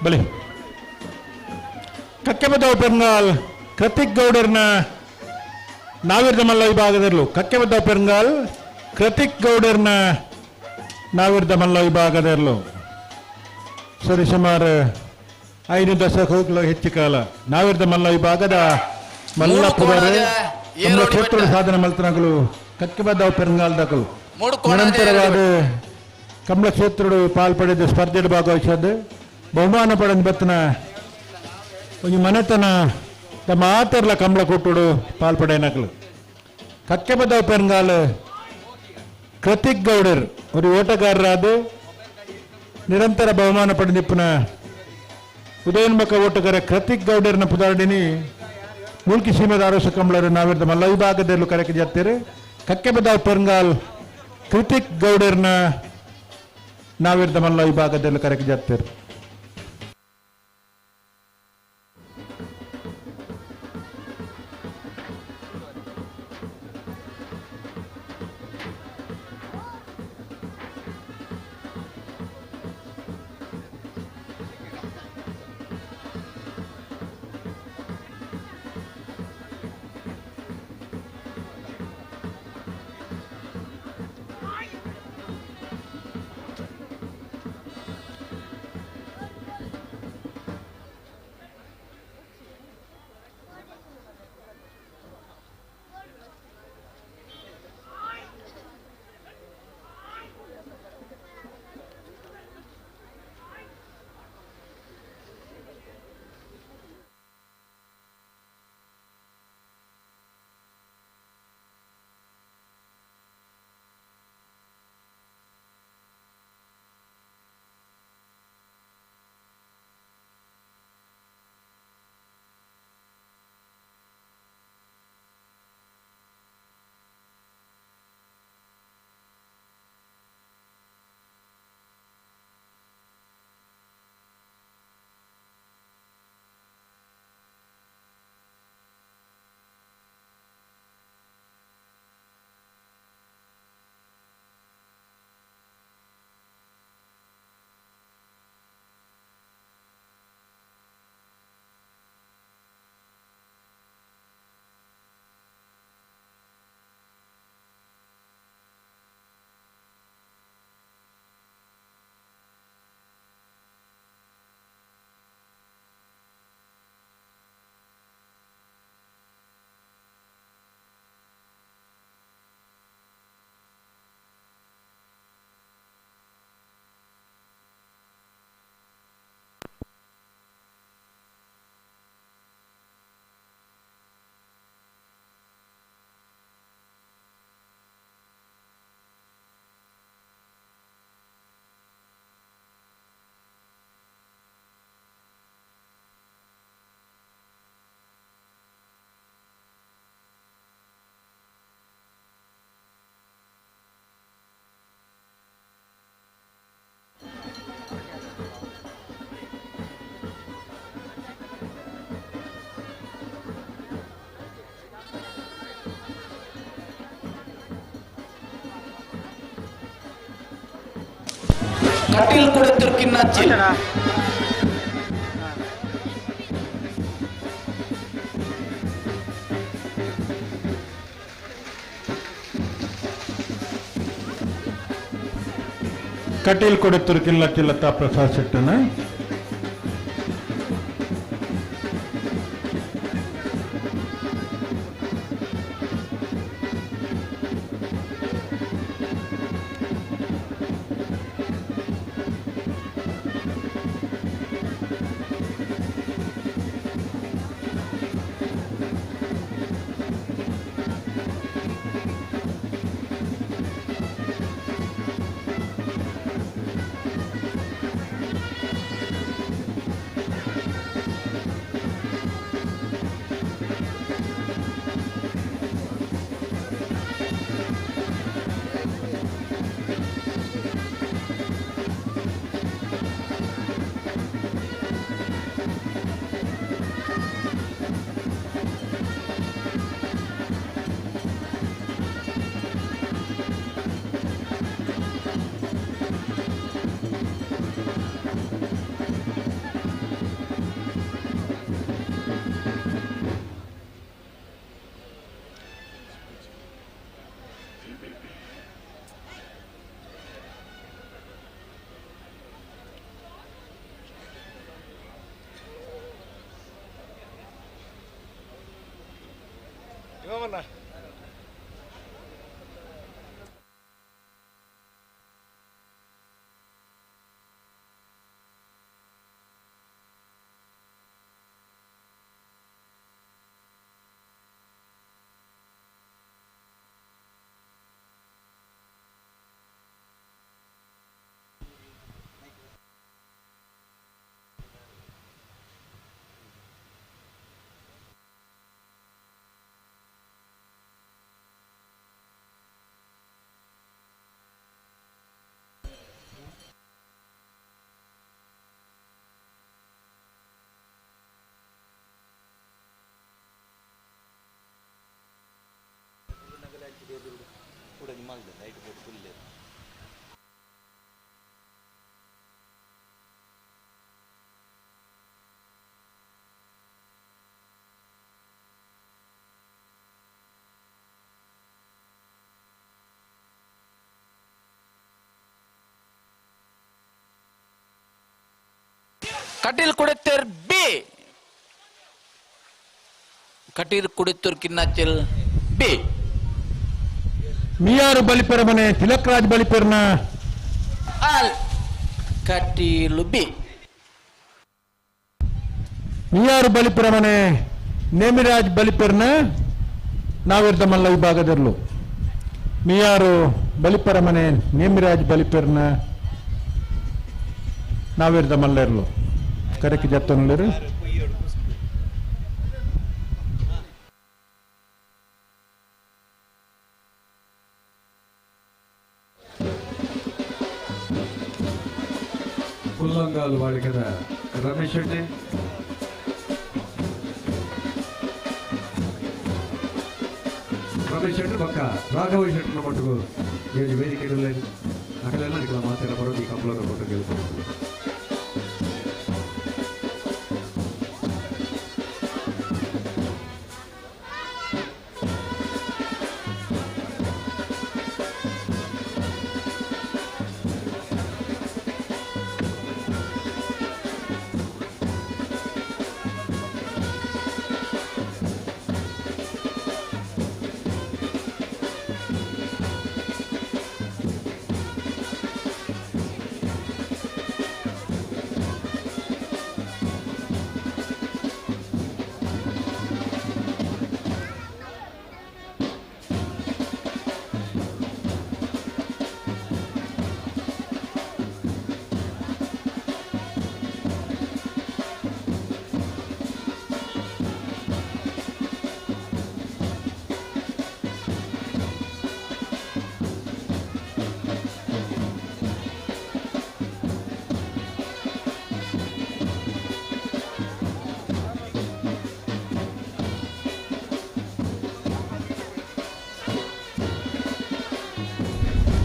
ಬಲಿ ಕಕ್ಕೆಬದ್ದವ ಪೆರ್ಗಾಲ್ ಕೃತಿಕ್ ಗೌಡರ್ನ ನಾವಿರ್ದ ಮಲ್ಲ ವಿಭಾಗದಲ್ಲೂ ಕಕ್ಕೆಬದ್ದವ ಪೆರ್ಗಾಲ್ ಕೃತಿಕ್ ಗೌಡರ್ನ ನಾವಿರ್ದ ಮಲ್ಲ ವಿಭಾಗದಲ್ಲೂ ಸರಿಸುಮಾರು 5 ದಶಕಗಳು ಹೆಚ್ಚು ಕಾಲ ನಾವಿರ್ದ ಮಲ್ಲ ವಿಭಾಗದ ಮಲ್ಲಪ್ಪವರು ಕ್ಷೇತ್ರದ ಸಾಧನೆ ಮಲ್ತನಗಳು ಕಕ್ಕೆಬದ್ದವ ಪೆರ್ಗಾಲ್ದಗಳು ನಿರಂತರವಾದ ಕಂಬಳ ಕ್ಷೇತ್ರಡು ಪಾಲ್ಪಡೆದ ಸ್ಪರ್ಧೆಯಲ್ಲಿ ಭಾಗವಹಿಸೋದು ಬಹುಮಾನ ಪಡೆದ ಬತ್ತನ ಒಂದು ಮನೆತನ ತಮ್ಮ ಆತರ್ಲ ಕಂಬಳ ಕೊಟ್ಟುಡು ಪಾಲ್ಪಡೆನಕಲು ಕಕ್ಕೆಬದ್ದವ ಪೆರ್ಗಾಲ್ ಕೃತಿಕ್ ಗೌಡರ್ ಒಂದು ಓಟಗಾರರಾದ ನಿರಂತರ ಬಹುಮಾನ ಪಡೆದಿಪ್ಪನ ಉದಯೋನ್ಮುಖ ಓಟಗಾರ ಕೃತಿಕ್ ಗೌಡರ್ನ ಪುದಾರ್ಡಿನಿ ಮೂಲ್ಕಿ ಸೀಮೆದ ಅರಸು ಕಂಬಳರು ನಾವಿರ್ದ ಮಲ್ಲ ವಿಭಾಗದಲ್ಲೂ ಕರೆಗೆ ಜಾತ್ತೀರಿ ಕಕ್ಕೆಬದ್ದವ ಪೆರ್ಗಾಲ್ ಕೃತಿಕ್ ಗೌಡರ್ನ ನಾವಿರ್ದ ಮಲ್ಲ ವಿಭಾಗದಲ್ಲಿ ಕರೆಗೆ ಜಾತ್ತೀರಿ. ಕಟೀಲ್ ಕುಡಿತೂರು ಕಿನ್ನಚ್ಚಿಲ್ ಕಟೀಲ್ ಕೊಡುತ್ತೂರು ಕಿಲ್ಲತ್ತ ಪ್ರಸಾದ್ ಶೆಟ್ಟನ ಕಟೀಲ್ ಕುಡಿತೂರು ಬಿ ಕಟೀಲ್ ಕುಡಿತೂರು ಕಿನ್ನಚ್ಚಿಲ್ ಬಿ ಮಿಯಾರು ಬಲಿಪೆರ ಮನೆ ತಿಲಕ್ರಾಜ್ ಬಲಿಪೆರ್ನ ಆಲ್ ಕಟೀಲು ಬಿ ಮಿಯಾರು ಬಲಿಪೆರ ಮನೆ ನೇಮಿರಾಜ್ ಬಲಿಪೆರ್ನ ನಾವಿರ್ದ ಮಲ್ಲ ವಿಭಾಗದಲ್ಲೂ ಮಿಯಾರು ಬಲಿಪೆರ ಮನೆ ನೇಮಿರಾಜ್ ಬಲಿಪೆರ್ನ ನಾವಿರ್ದ ಮಲ್ಲೆರ್ಲು ಕರೆಕ್ಟ್ ಜತ್ತೊಂದು ಹುಲ್ಲಂಗಾಲ್ ಬಾಳಿಕದ ರಮೇಶ್ ಶೆಟ್ಟಿ, ರಮೇಶ್ ಶೆಟ್ಟಿ ಪಕ್ಕ ರಾಘವ ಶೆಟ್ಟಿನ ಮಟ್ಟಿಗೂ ಏನು ವೇದಿಕೆ ಅಕಲೆಲ್ಲ ನಿಖಲ ಮಾತಿನ ಬರೋದು ಈ ಕಂಪ್ಲದ ಕೊಟ್ಟು ಗೆಲ್ಕೊಂಡು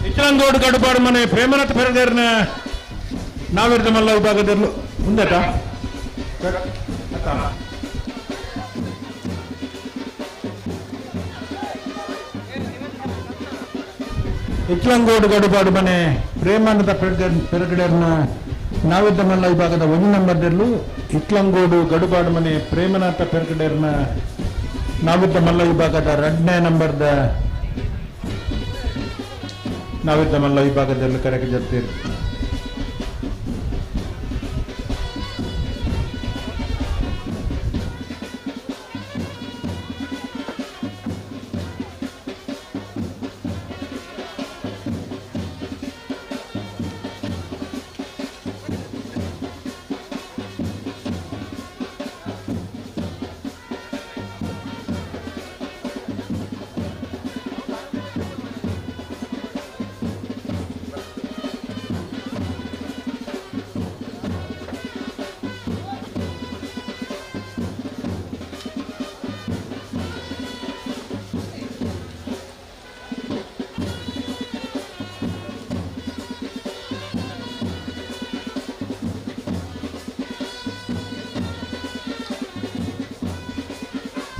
ಇಚ್ರಂಗೋಡು ಗಡುಬಾಡು ಮನೆ ಪ್ರೇಮನಾಥ್ ಪೆರದೇರ್ನ ನಾವಿರ್ದ ಮಲ್ಲ ವಿಭಾಗದಲ್ಲೂ ಮುಂದೆಟಾ ಇಟ್ಲಂಗೋಡು ಗಡುಪಾಡು ಮನೆ ಪ್ರೇಮಾನಂದ ಪೆರಗಡೆಯರ್ನ ನಾವಿದ್ದ ಮಲ್ಲ ವಿಭಾಗದ 1 ನಂಬರ್ದಲ್ಲೂ ಇಟ್ಲಂಗೋಡು ಗಡುಪಾಡು ಮನೆ ಪ್ರೇಮನಾಥ ಪೆರಗಡೆಯರ್ನ ನಾವಿದ್ದ ಮಲ್ಲ ವಿಭಾಗದ 2ನೇ ನಂಬರ್ದ ನಾವಿದ್ದ ಮಲ್ಲ ವಿಭಾಗದಲ್ಲಿ ಕರೆಗೆ ಜರ್ತೀರಿ.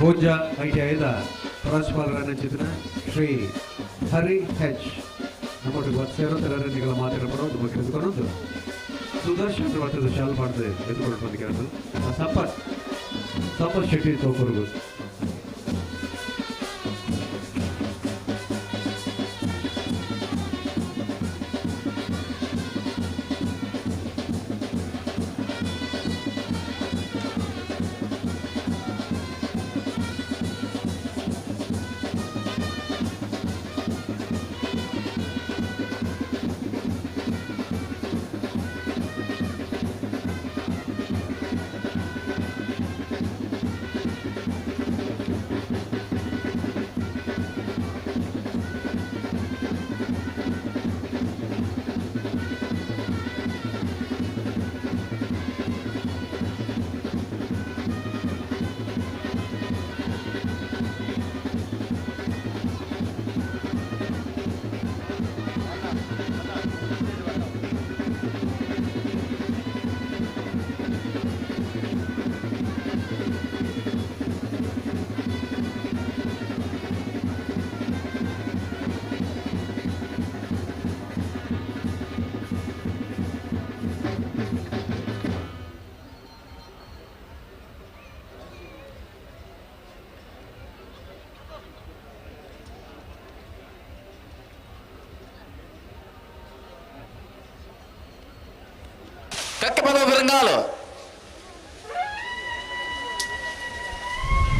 ಪೂಜ್ಯ ಐಟಿಐದ ಪ್ರಾಂಶುಪಾಲರನ್ನ ಚಿತ್ರ ಶ್ರೀ ಹರಿ ಹೆಚ್ ನಮ್ಮೊಟ್ಟಿಗೆ ಸೇರೋದರನ್ನಿಗಳ ಮಾತಿನ ಬರೋದು ಬಗ್ಗೆ ಎದುಕೊಂಡು ಸುದರ್ಶನ್ ವರ್ತದ ಶಾಲ್ ಮಾಡಿದೆ ಎದುಕೊಂಡು ಬಂದಿದ್ದು ಸಂಪತ್ ಶೆಟ್ಟಿ ತೋಕೂರು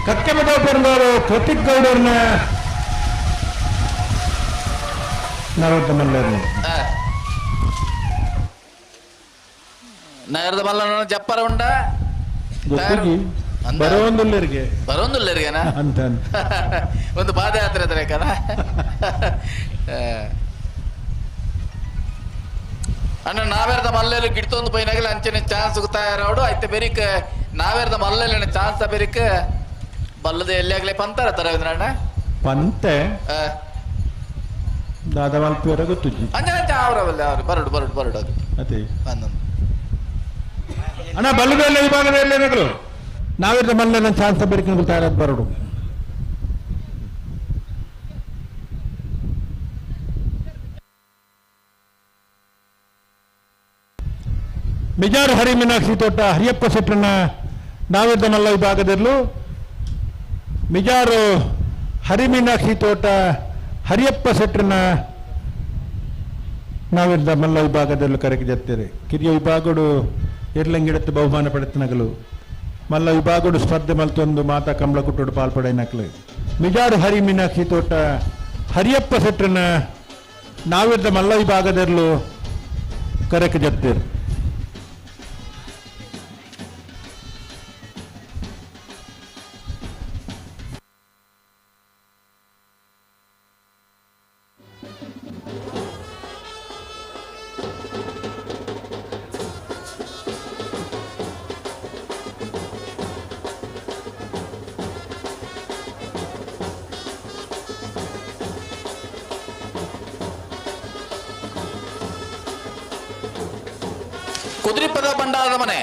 ಕಕ್ಕೆಮದ ಪೆರಂಗಾಲು ಪ್ರತೀಕ್ ಗೌಡರ್ನ ನಾವಿದ್ದ ಮಲ್ಲರ್ನ ನಗರದ ಮಲ್ಲನ ಜಪ್ಪರ ಉಂಡ ಬರೋಂದುಲ್ಲರಿಗೆ ಅಂತ ಒಂದು ಪಾದಯಾತ್ರೆ ಅದ್ರ ಕದ ಅಣ್ಣ ನಾವೇರ್ದ ಮಲ್ಲೆಲು ಗಿಡ್ತೊಂದು ಪೈನಾಗಲ ಅಂಚನೆ ಚಾನ್ಸ್ ತಯಾರವಡು ಐತೆ ಬೆರಿಕ್ ನಾವೇರ್ದ ಮಲ್ಲೆಲಿನ ಚಾನ್ಸ್ ಬೆರಿಕ್ ಬಲ್ಲದ ಎಲ್ಲಿಯಾಗ್ಲೇ ಪಂತಾರ ರವೀಂದ್ರ ಅಣ್ಣ ಪಂತೆ ದಾದ ಮಲ್ಪೇರ ಗೊತ್ತುಜ್ಜಿ ಅಂಚ ಅವ್ರವಲ್ಲ ಅವ್ರು ಬರಡು ಅದು ಅದೇ ಬಂದೊಂದು ಅಣ್ಣ ಬಲ್ಲದ ವಿಭಾಗದಲ್ಲಿ ಏನಾದ್ರು ನಾವೇರ್ದ ಮಲ್ಲೆನ ಚಾನ್ಸ್ ಬೆರಿಕ್ ತಯಾರಾದ ಬರಡು ಮಿಜಾರು ಹರಿ ಮೀನಾಕ್ಷಿ ತೋಟ ಹರಿಯಪ್ಪ ಶೆಟ್ಟರನ್ನ ನಾವಿದ್ದ ಮಲ್ಲ ವಿಭಾಗದಲ್ಲೂ ಮಿಜಾರು ಹರಿ ಮೀನಾಕ್ಷಿ ತೋಟ ಹರಿಯಪ್ಪ ಶೆಟ್ಟರನ್ನ ನಾವಿದ್ದ ಮಲ್ಲ ವಿಭಾಗದಲ್ಲೂ ಕರೆಗೆ ಜರ್ತೀರಿ. ಕಿರಿಯ ವಿಭಾಗಡು ಎರ್ಲಂಗಿಡತ್ತು ಬಹುಮಾನ ಪಡೆತನಗಲು ಮಲ್ಲ ವಿಭಾಗಡು ಸ್ಪರ್ಧೆ ಮಲ್ತೊಂದು ಮಾತಾ ಕಂಬಳ ಕುಟ್ಟೋಡು ಪಾಲ್ಪಡೆನಕ್ಲು ಮಿಜಾರು ಹರಿ ಮೀನಾಕ್ಷಿ ತೋಟ ಹರಿಯಪ್ಪ ಶೆಟ್ಟರನ್ನ ನಾವಿದ್ದ ಮಲ್ಲ ವಿಭಾಗದಲ್ಲೂ ಕರೆಗೆ ಜರ್ತೀರಿ. ಕುದುರಿಪದ ಬಂಡಾರದ ಮನೆ.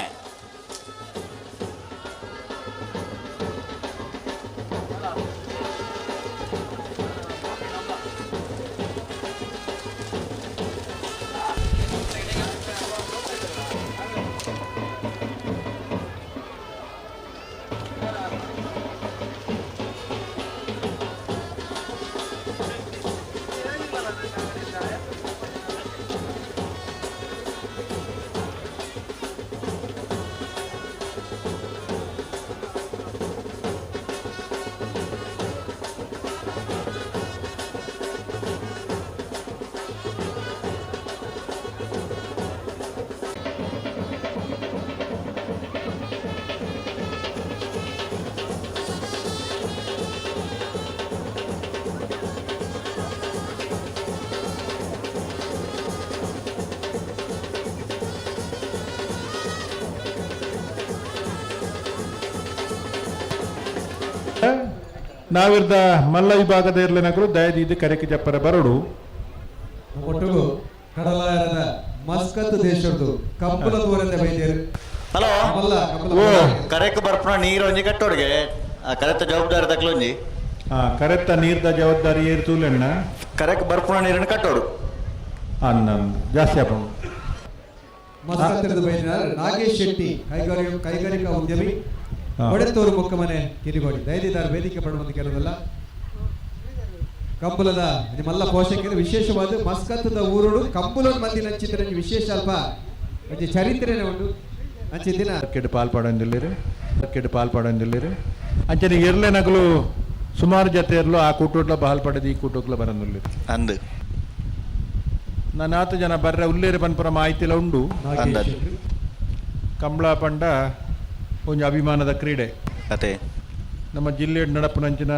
ನಾವಿರ್ದ ಮಲ್ಲ ವಿಭಾಗದ ಇರ್ಲಿನಗಳು ದಯದೀದು ಕರೆಕೆ ಜಪ್ಪರ ಬರಡು ಒಟ್ಟುಗು ಕಡಲಾರದ ಮಸ್ಕತ್ ದೇಶದ್ದು ಕಂಬಳ ತೋರದ ಬೈದೇರು ಹಲೋ ಮಲ್ಲ ಓ ಕರೆಕ್ ಬರ್ಪಣ ನೀರು ಒಂಜಿ ಕಟ್ಟೋಡ್ಗೆ ಕರೆತ್ತ ಜವಾಬ್ದಾರಿ ತಕ್ಲೊಂಜಿ ಕರೆತ್ತ ನೀರ್ದ ಜವಾಬ್ದಾರಿ ಏರು ತೂಲೆಣ್ಣ ಕರೆಕ್ ಬರ್ಪಣ ನೀರನ್ನು ಕಟ್ಟೋಡು ಅನ್ನ ಜಾಸ್ತಿ ಆಪ ಮಸ್ಕತ್ ಬೈದಿನ ನಾಗೇಶ್ ಶೆಟ್ಟಿ ಕೈಗಾರಿಕಾ ಉದ್ಯಮಿ ಒಡೆತೂರು ಮುಕ್ಕಮನೆ ಕಿರಿಗೋಡಿ ದಯದಿದಾರ ವೇದಿಕೆ ಪಡುವಂತ ಕೆಲವಲ್ಲ ಕಂಬುಲದ ನಿಮ್ಮಲ್ಲ ಪೋಷಕರು ವಿಶೇಷವಾದ ಮಸ್ಕತ್ತದ ಊರುಡು ಕಂಬುಲದ ಮಂದಿ ನಂಚಿದ್ರೆ ವಿಶೇಷ ಅಲ್ಪ ಒಂದು ಚರಿತ್ರೆನೇ ಉಂಟು ಅಂಚಿದ್ದಿನ ಕೆಟ್ಟು ಪಾಲ್ಪಡೊಂದಿಲ್ಲಿರು ಅಂಚನೆ ಇರ್ಲೆ ನಗಲು ಸುಮಾರು ಜೊತೆ ಇರ್ಲು ಆ ಕೂಟೋಟ್ಲ ಪಾಲ್ಪಡದು ಈ ಕೂಟೋಕ್ಲ ಬರಂದಿಲ್ಲ ಅಂದು ನಾನು 4 ಜನ ಬರ್ರೆ ಉಲ್ಲೇರು ಪನ್ಪುರ ಮಾಹಿತಿಲ ಉಂಡು ಅಂದದ್ದು ಕಂಬಳ ಪಂಡ ಒಂದು ಅಭಿಮಾನದ ಕ್ರೀಡೆ ಅದೇ ನಮ್ಮ ಜಿಲ್ಲೆ ನಡಪುನಂಚಿನ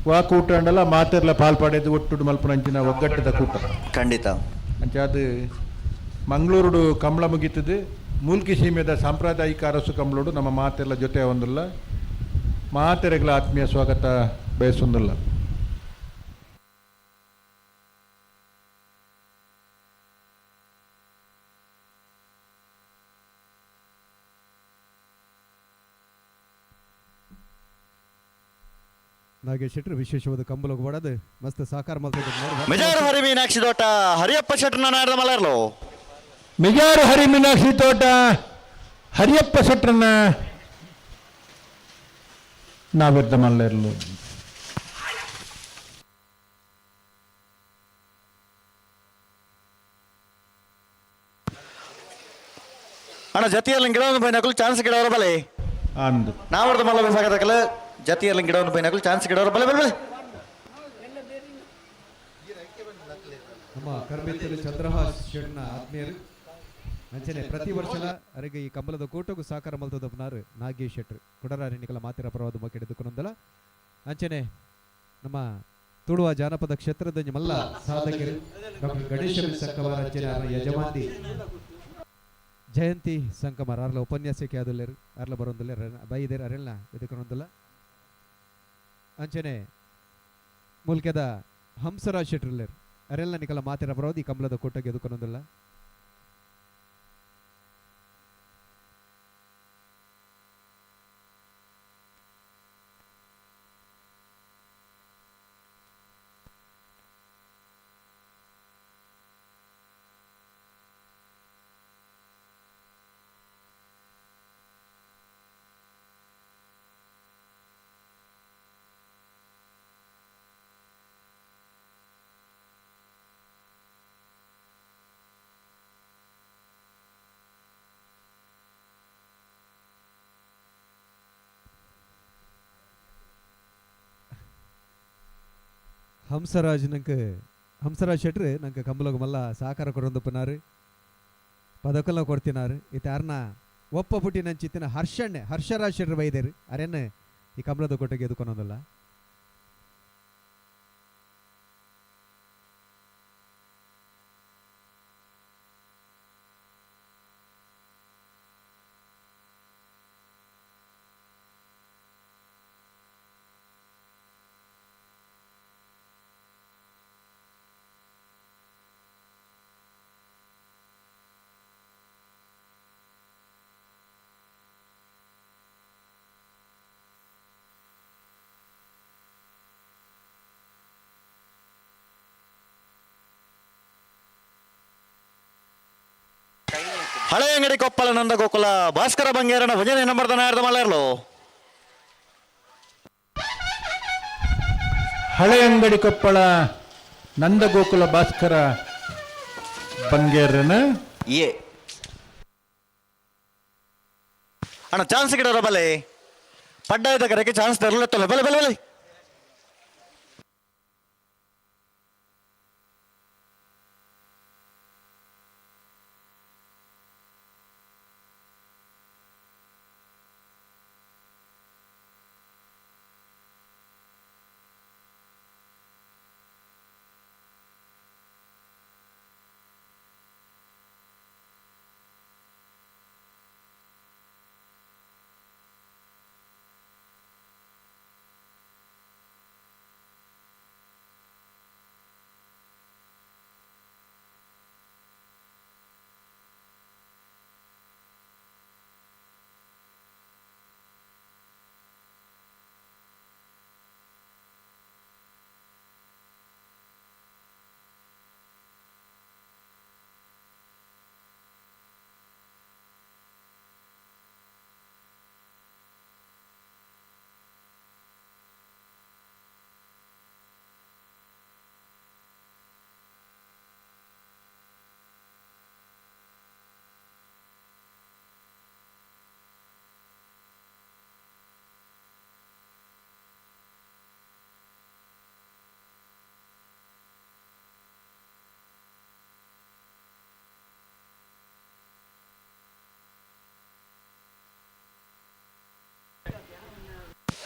ವಾ ಕೂಟ ಅಂಡಲ್ಲ ಮಾತೆರ್ಲ ಪಾಲ್ಪಡೆದು ಒಟ್ಟು ಮಲ್ಪುನಂಚಿನ ಒಗ್ಗಟ್ಟದ ಕೂಟ ಖಂಡಿತ ಅಂಚ ಅದು ಮಂಗಳೂರು ಕಂಬಳ ಮುಗಿತದೆ ಮೂಲ್ಕಿ ಸೀಮೆದ ಸಾಂಪ್ರದಾಯಿಕ ಅರಸು ಕಂಬಳೋಡು ನಮ್ಮ ಮಾತೆರ್ಲ ಜೊತೆ ಒಂದಿಲ್ಲ ಮಾತೆರೆಗಳ ಆತ್ಮೀಯ ಸ್ವಾಗತ ಬಯಸೊಂದಿಲ್ಲ. ನಾಗೇಶ್ ಶೆಟ್ರು ವಿಶೇಷವಾದ ಕಂಬಳ ಹೊಡೆದು ಮಸ್ತ್ ಸಾಕಾರ ಮೆಜಾರು ಹರಿ ಮೀನಾಕ್ಷಿ ತೋಟ ಹರಿಯಪ್ಪ ಶೆಟ್ರನ ನಾಡ್ದ ಮಲರ್ಲು ಮಿಜಾರು ಹರಿ ಮೀನಾಕ್ಷಿ ತೋಟ ಹರಿಯಪ್ಪ ಶೆಟ್ರನ್ನ ನಾವಿರ್ದ ಮಲ್ಲೆರ್ಲು ಅಣ್ಣ ಜತಿಯಲ್ಲಿ ಗಿಡವನ್ನು ಬೈನಕಲು ಚಾನ್ಸ್ ಗಿಡವರ ಬಲೆ ಅಂದು ನಾವರ್ದ ಮಲ್ಲ ಸಾಗದಕಲ ಜತಿಯಲ್ಲಿ ಗಿಡವನ್ನು ಬೈನಕಲು ಚಾನ್ಸ್ ಗಿಡವರ ಬಲೆ ಬಲೆ ನಮ್ಮ ಕರ್ಬೇತರು ಚಂದ್ರಹಾಸ್ ಶೆಟ್ನ ಆತ್ಮೀಯರು ಅಂಚನೆ ಪ್ರತಿ ವರ್ಷಲ ಅರೆಗೆ ಈ ಕಂಬಲದ ಕೋಟಗೂ ಸಾಕಾರ ಮಲ್ತದಪ್ಪನಾರು ನಾಗೇಶ್ ಶೆಟ್ರು ಕುಡರಾರಣಿಕಲ ಮಾತಿರ ಪರವಾದ ಮಕ್ಕೆಡೆದುಕೊಂಡೊಂದಲ ಅಂಚನೆ ನಮ್ಮ ತುಳುವ ಜಾನಪದ ಕ್ಷೇತ್ರದ ಮಲ್ಲ ಸಾಧಕರು ಡಾಕ್ಟರ್ ಗಣೇಶ ಸಂಕಮಾರ ಅಂಚನೆ ಯಜಮಾಂತಿ ಜಯಂತಿ ಸಂಕಮಾರ್ ಅರ್ಲ ಉಪನ್ಯಾಸಕ್ಕೆ ಆದಲ್ಲೇರು ಅರ್ಲ ಬರೋದಿಲ್ಲ ಬೈದೇರು ಅರೆಲ್ಲ ಎದುಕೊಂಡೊಂದಲ್ಲ ಅಂಚನೆ ಮುಲ್ಕೆದ ಹಂಸರಾಜ್ ಶೆಟ್ರಲ್ಲೇರು ಅರೆಲ್ಲ ನಿಕಲ ಮಾತಿರ ಬರೋದು ಈ ಕಂಬಳದ ಕೋಟಗೆ ಎದುಕೊಂಡೊಂದಲ್ಲ ಹಂಸರಾಜ್ ಶೆಟ್ರು ನಂಗೆ ಕಂಬಲಗ ಮಲ್ಲ ಸಹಕಾರ ಕೊಡೊಂದಪ್ಪನಾರು ಪದಕಲ್ಲ ಕೊಡ್ತಿನಾರು ಇತ್ತಾರನ ಒಪ್ಪ ಪುಟ್ಟಿ ನಂಚಿತ್ತಿನ ಹರ್ಷರಾಜ್ ಶೆಟ್ರು ಬೈದೇರು ಅರೇನು ಈ ಕಂಬಳದ ಕೊಟ್ಟಗೆ ಎದುಕೊನೋದಲ್ಲ ಹಳೆ ಅಂಗಡಿ ಕೊಪ್ಪಳ ನಂದ ಗೋಕುಲ ಭಾಸ್ಕರ ಬಂಗೇರನ ಭಜನೆ ನಂಬರ್ದ ನಾಯರ್ದ ಮಲೆಯರ್ಲು ಹಳೆ ಅಂಗಡಿ ಕೊಪ್ಪಳ ನಂದಗೋಕುಲ ಭಾಸ್ಕರ ಬಂಗೇರನ ಏ ಅಣ್ಣ ಚಾನ್ಸ್ ಗಿಡರ ಬಲೆ ಪಡ್ಡಾಯದ ಕರೆಗೆ ಚಾನ್ಸ್ ತರಲತ್ತಲ್ಲ ಬಲೆ ಬಲೆ ಬಲೆ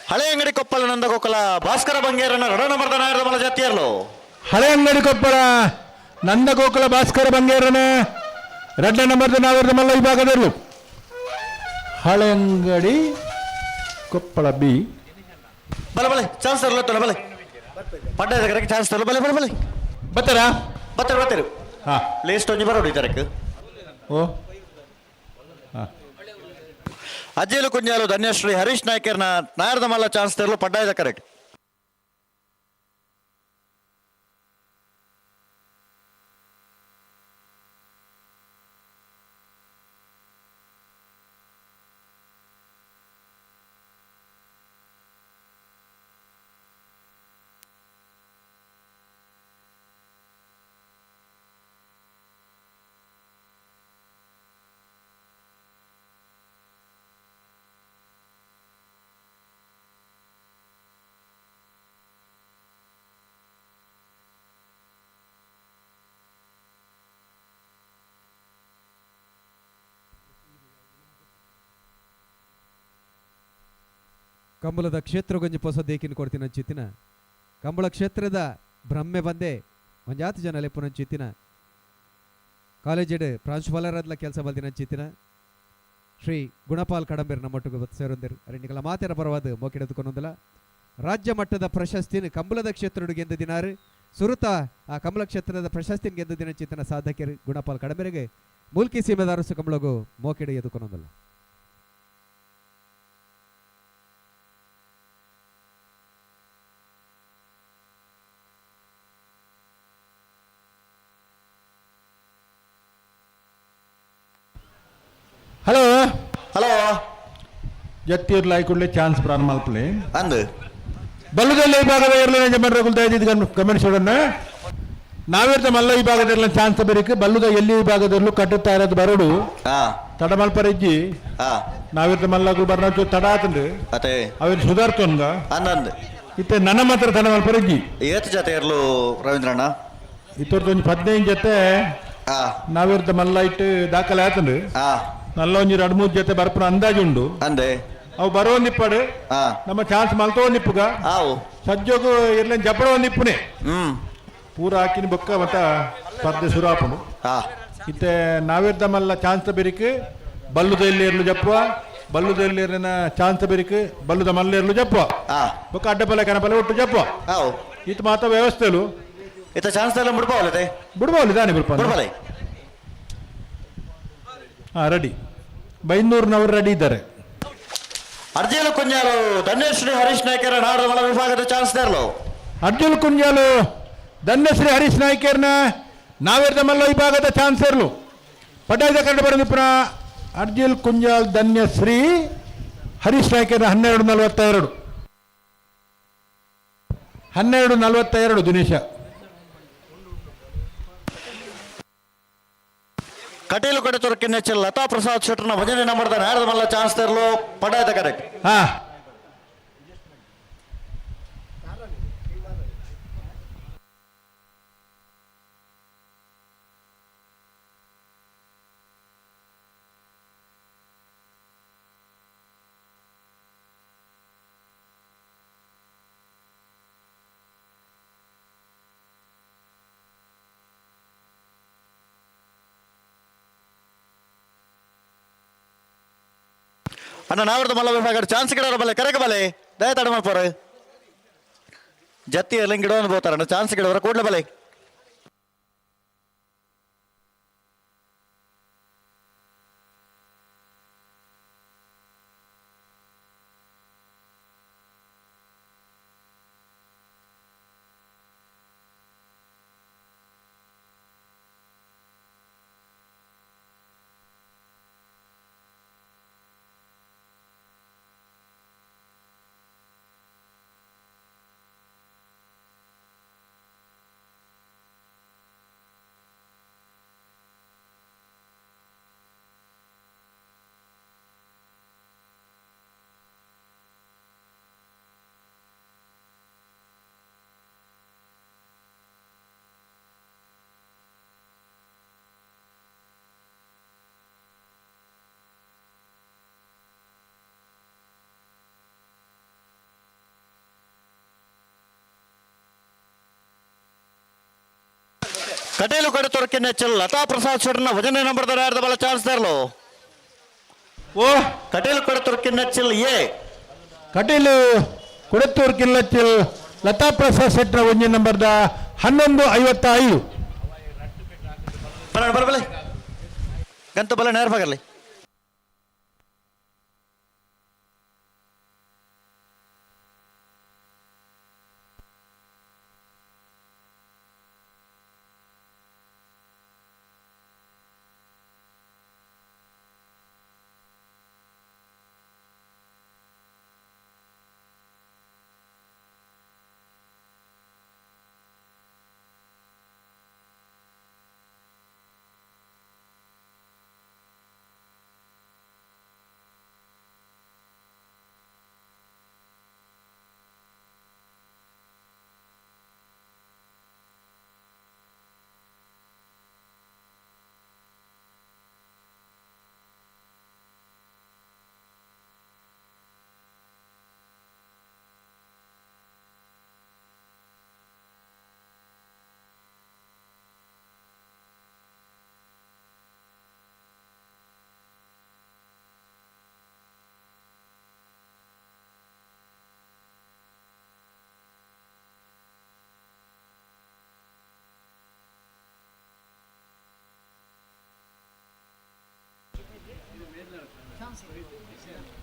ಹಳೆ ಅಂಗಡಿ ಕೊಪ್ಪಳ ನಂದ ಗೋಕುಲ ಭಾಸ್ಕರ ಬಂಗೇರನ ರಡ ನಂಬರ್ದ ನಾಯರ್ದ ಮಲ ಜಾತಿಯರ್ಲು ಹಳೆ ಅಂಗಡಿ ಕೊಪ್ಪಳ ನಂದಗೋಕುಲ ಭಾಸ್ಕರ ಬಂಗೇರನ ರೆಡ್ಡ ನಂಬರ್ದ ನಾವಿರದ ಮಲ್ಲ ವಿಭಾಗದಲ್ಲೂ ಹಳೆ ಅಂಗಡಿ ಕೊಪ್ಪಳ ಬಿ ಬಲೆ ಬಲೆ ಚಾನ್ಸ್ ತರಲತ್ತಲ್ಲ ಬಲೆ ಪಡ್ಡಾಯದ ಕರೆಗೆ ಚಾನ್ಸ್ ತರಲು ಬಲೆ ಬಲೆ ಬಲೆ ಬತ್ತಾರಾ ಬತ್ತರು ಬತ್ತರು ಹಾ ಲೇಸ್ಟ್ ಒಂಜಿ ಬರೋಡಿ ತರಕ್ಕೆ ಓ ಹಾ ಅಜ್ಜೇಲು ಕುಂಜಾಲು ಧನ್ಯಶ್ರೀ ಹರೀಶ್ ನಾಯ್ಕರ್ನ ನಾಯರ್ದ ಮಲ್ಲ ಚಾನ್ಸ್ ತರಲು ಪಡ್ಡಾಯದ ಕರೆಕ್ಟ್ ಕಂಬಳದ ಕ್ಷೇತ್ರಗೊಂಜಿ ಹೊಸ ದೇಕಿನ ಕೊಡ್ತಿನ ಚಿತ್ತಿನ ಕಂಬಳ ಕ್ಷೇತ್ರದ ಭ್ರಮೆ ಬಂದೆ ಒಂಜಾತು ಜನ ಲೆಪ್ಪುನ ಚಿತ್ತಿನ ಕಾಲೇಜಿಡ್ ಪ್ರಾಂಶುಪಾಲರಾದ್ಲ ಕೆಲಸ ಬಲ್ದಿನ ಚಿತ್ತಿನ ಶ್ರೀ ಗುಣಪಾಲ್ ಕಡಂಬೆರ್ ನಮ್ಮೊಟ್ಟಿಗೆ ಸೇರೊಂದಿರು ಅರೆಂಡಿಗಳ ಮಾತೆರ ಪರವಾದ ಮೋಕೆಡೆದುಕೊಂಡೊಂದಲ ರಾಜ್ಯ ಮಟ್ಟದ ಪ್ರಶಸ್ತಿನ ಕಂಬಳದ ಕ್ಷೇತ್ರಡು ಗೆದ್ದ ದಿನಾರು ಸುರುತ ಆ ಕಂಬಳ ಕ್ಷೇತ್ರದ ಪ್ರಶಸ್ತಿನ ಗೆದ್ದ ದಿನ ಚಿತ್ತಿನ ಸಾಧಕರು ಗುಣಪಾಲ್ ಕಡಂಬೆರಿಗೆ ಮೂಲ್ಕಿ ಸೀಮೆದಾರಸು ಕಂಬಳಗು ಮೋಕೆಡೆ ಎದುಕೊಂಡೊಂದಲ್ಲ ಹಲೋ ಹಲೋ ಜತ್ತಿರ್ ಲಾಯ್ಕುಡ್ಲೆ ಚಾನ್ಸ್ ಪ್ರಾರಂಭ ಮಲ್ಪಲೆ ಅಂದು ಬಲ್ಲುದಲ್ಲಿ ವಿಭಾಗದ ಇರಲಿನ ಜಮನ್ ರಗುಲ್ತಾ ಇದ್ದಿದ್ದು ಗಮನಿಸೋಣ ನಾವಿರ್ತ ಮಲ್ಲ ವಿಭಾಗದಲ್ಲಿ ಚಾನ್ಸ್ ಬರೀಕ್ ಬಲ್ಲುದ ಎಲ್ಲಿ ವಿಭಾಗದಲ್ಲೂ ಕಟ್ಟುತ್ತಾ ಇರೋದು ಬರೋಡು ಹಾ ತಡ ಮಲ್ಪರಿಜ್ಜಿ ಹಾ ನಾವಿರ್ತ ಮಲ್ಲಗಳು ಬರ್ನಾಚು ತಡ ಆತಂದು ಅತೆ ಅವ್ರು ಸುಧಾರ್ತನ್ಗ ಅಂದಂದು ಇತ್ತೆ ನನ್ನ ಮಾತ್ರ ತಡ ಮಲ್ಪರಿಜ್ಜಿ ಏತ್ ಜೊತೆ ಇರ್ಲು ರವೀಂದ್ರಣ್ಣ ಇತ್ತೊಂದು 15 ಜೊತೆ ಹಾ ನಾವಿರ್ತ ಮಲ್ಲ ಇಟ್ಟು ದಾಖಲೆ ಆತಂದು ಹಾ ನಲ್ಲ ಒಂಜಿ 2-3 ಜೊತೆ ಬರ್ಪುನ ಅಂದಾಜುಂಡು ಅಂದೆ ಅವು ಬರೋ ನಿಪ್ಪಡು ಹಾ ನಮ್ಮ ಚಾನ್ಸ್ ಮಲ್ತೋ ನಿಪ್ಪುಗ ಆವು ಸಜ್ಜೋಗು ಇರ್ಲೇನ್ ಜಪಡ ನಿಪ್ಪುನೆ ಪೂರ ಹಾಕಿನ ಬೊಕ್ಕ ಮತ್ತ ಸ್ಪರ್ಧೆ ಸುರಾಪುನು ಹಾ ಇತ್ತೆ ನಾವಿರ್ದ ಮಲ್ಲ ಚಾನ್ಸ್ ಬೆರಿಕ್ ಬಲ್ಲುದಲ್ಲಿ ಇರ್ಲು ಜಪ್ಪುವ ಬಲ್ಲುದಲ್ಲಿ ಇರ್ಲಿನ ಚಾನ್ಸ್ ಬೆರಿಕ್ ಬಲ್ಲುದ ಮಲ್ಲ ಇರ್ಲು ಜಪ್ಪುವ ಹಾ ಬೊಕ್ಕ ಅಡ್ಡಪಲ್ಲ ಕನಪಲ್ಲ ಒಟ್ಟು ಜಪ್ಪುವ ಆವು ಇತ್ತು ಮಾತ ವ್ಯವಸ್ಥೆಲು ಇತ್ತ ಚಾನ್ಸ್ ಎಲ್ಲ ಮುಡ್ಬೋಲತೆ ಬಿಡ್ಬೋಲಿ ದಾನಿ ಬಿಡ್ಪ ಮುಡ್ಬಲೆ ಹಾ ರೆಡಿ ಬೈಂದೂರಿನವರು ರೆಡಿ ಇದ್ದಾರೆ ಅರ್ಜಿಯಲು ಕುಂಜಾಲು ಧನ್ಯಶ್ರೀ ಹರೀಶ್ ನಾಯ್ಕರ ನಾಡದ ಮಲ ವಿಭಾಗದ ಚಾನ್ಸ್ ತರಲು ಅರ್ಜುನ್ ಕುಂಜಾಲು ಧನ್ಯಶ್ರೀ ಹರೀಶ್ ನಾಯ್ಕರ್ನ ನಾವಿರ್ದ ಮಲ್ಲ ವಿಭಾಗದ ಚಾನ್ಸ್ ಇರ್ಲು ಪಡ್ಡಾಯದ ಕರಡು ಬರೆದಿಪ್ಪನ ಅರ್ಜಿಲ್ ಕುಂಜಾಲ್ ಧನ್ಯಶ್ರೀ ಹರೀಶ್ ನಾಯ್ಕರ 12:42 ದಿನೇಶ. ಕಟೀಲು ಕಡೆ ತುರ್ಕಿನ ಚೆಲ್ ಲತಾ ಪ್ರಸಾದ್ ಶೆಟ್ಟರ್ನ ಭಜನೆ ನಂಬರ್ದ ನೇರದ ಮಲ್ಲ ಚಾನ್ಸ್ ತೆರಲು ಪಡ್ಡಾಯದ ಕರೆಕ್ಟ್. ಹಾ ಅಣ್ಣ ನಾವರ್ದ ಮಲ್ಲ ವಿಭಾಗ ಚಾನ್ಸ್ ಗಿಡೋರ ಬಲೆ ಕರೆಗೆ ಬಲೆ ದಯ ತಡ ಮಾಡ್ಪೋರ ಜತ್ತಿ ಎಲ್ಲ ಗಿಡವನ್ನು ಬೋತಾರಣ್ಣ ಚಾನ್ಸ್ ಗಿಡೋರ ಕೂಡ್ಲೆ ಬಲೆ. ಕಟೀಲು ಕಡೆ ತುರ್ಕಿನ ಚೆಲ್ ಲತಾ ಪ್ರಸಾದ್ ಶೆಟ್ಟರ್ನ ಭಜನೆ ನಂಬರ್ದ ನೇರದ ಮಲ್ಲ ಚಾನ್ಸ್ ತೆರಲು ಓ ಕಟೀಲು ಕಡೆ ತುರ್ಕಿನ ಚೆಲ್ ಎ ಕಟೀಲು ಕುಡತ್ತೂರು ಕಿಲ್ಲಚ್ಚಿಲ್ ಲತಾ ಪ್ರಸಾದ್ ಶೆಟ್ಟರ ಒಂಜಿ ನಂಬರ್ದ 11:55. ಬರಬಲೆ ಗಂತ ಬಲೆ ನೇರ ಭಾಗಲ್ಲಿ.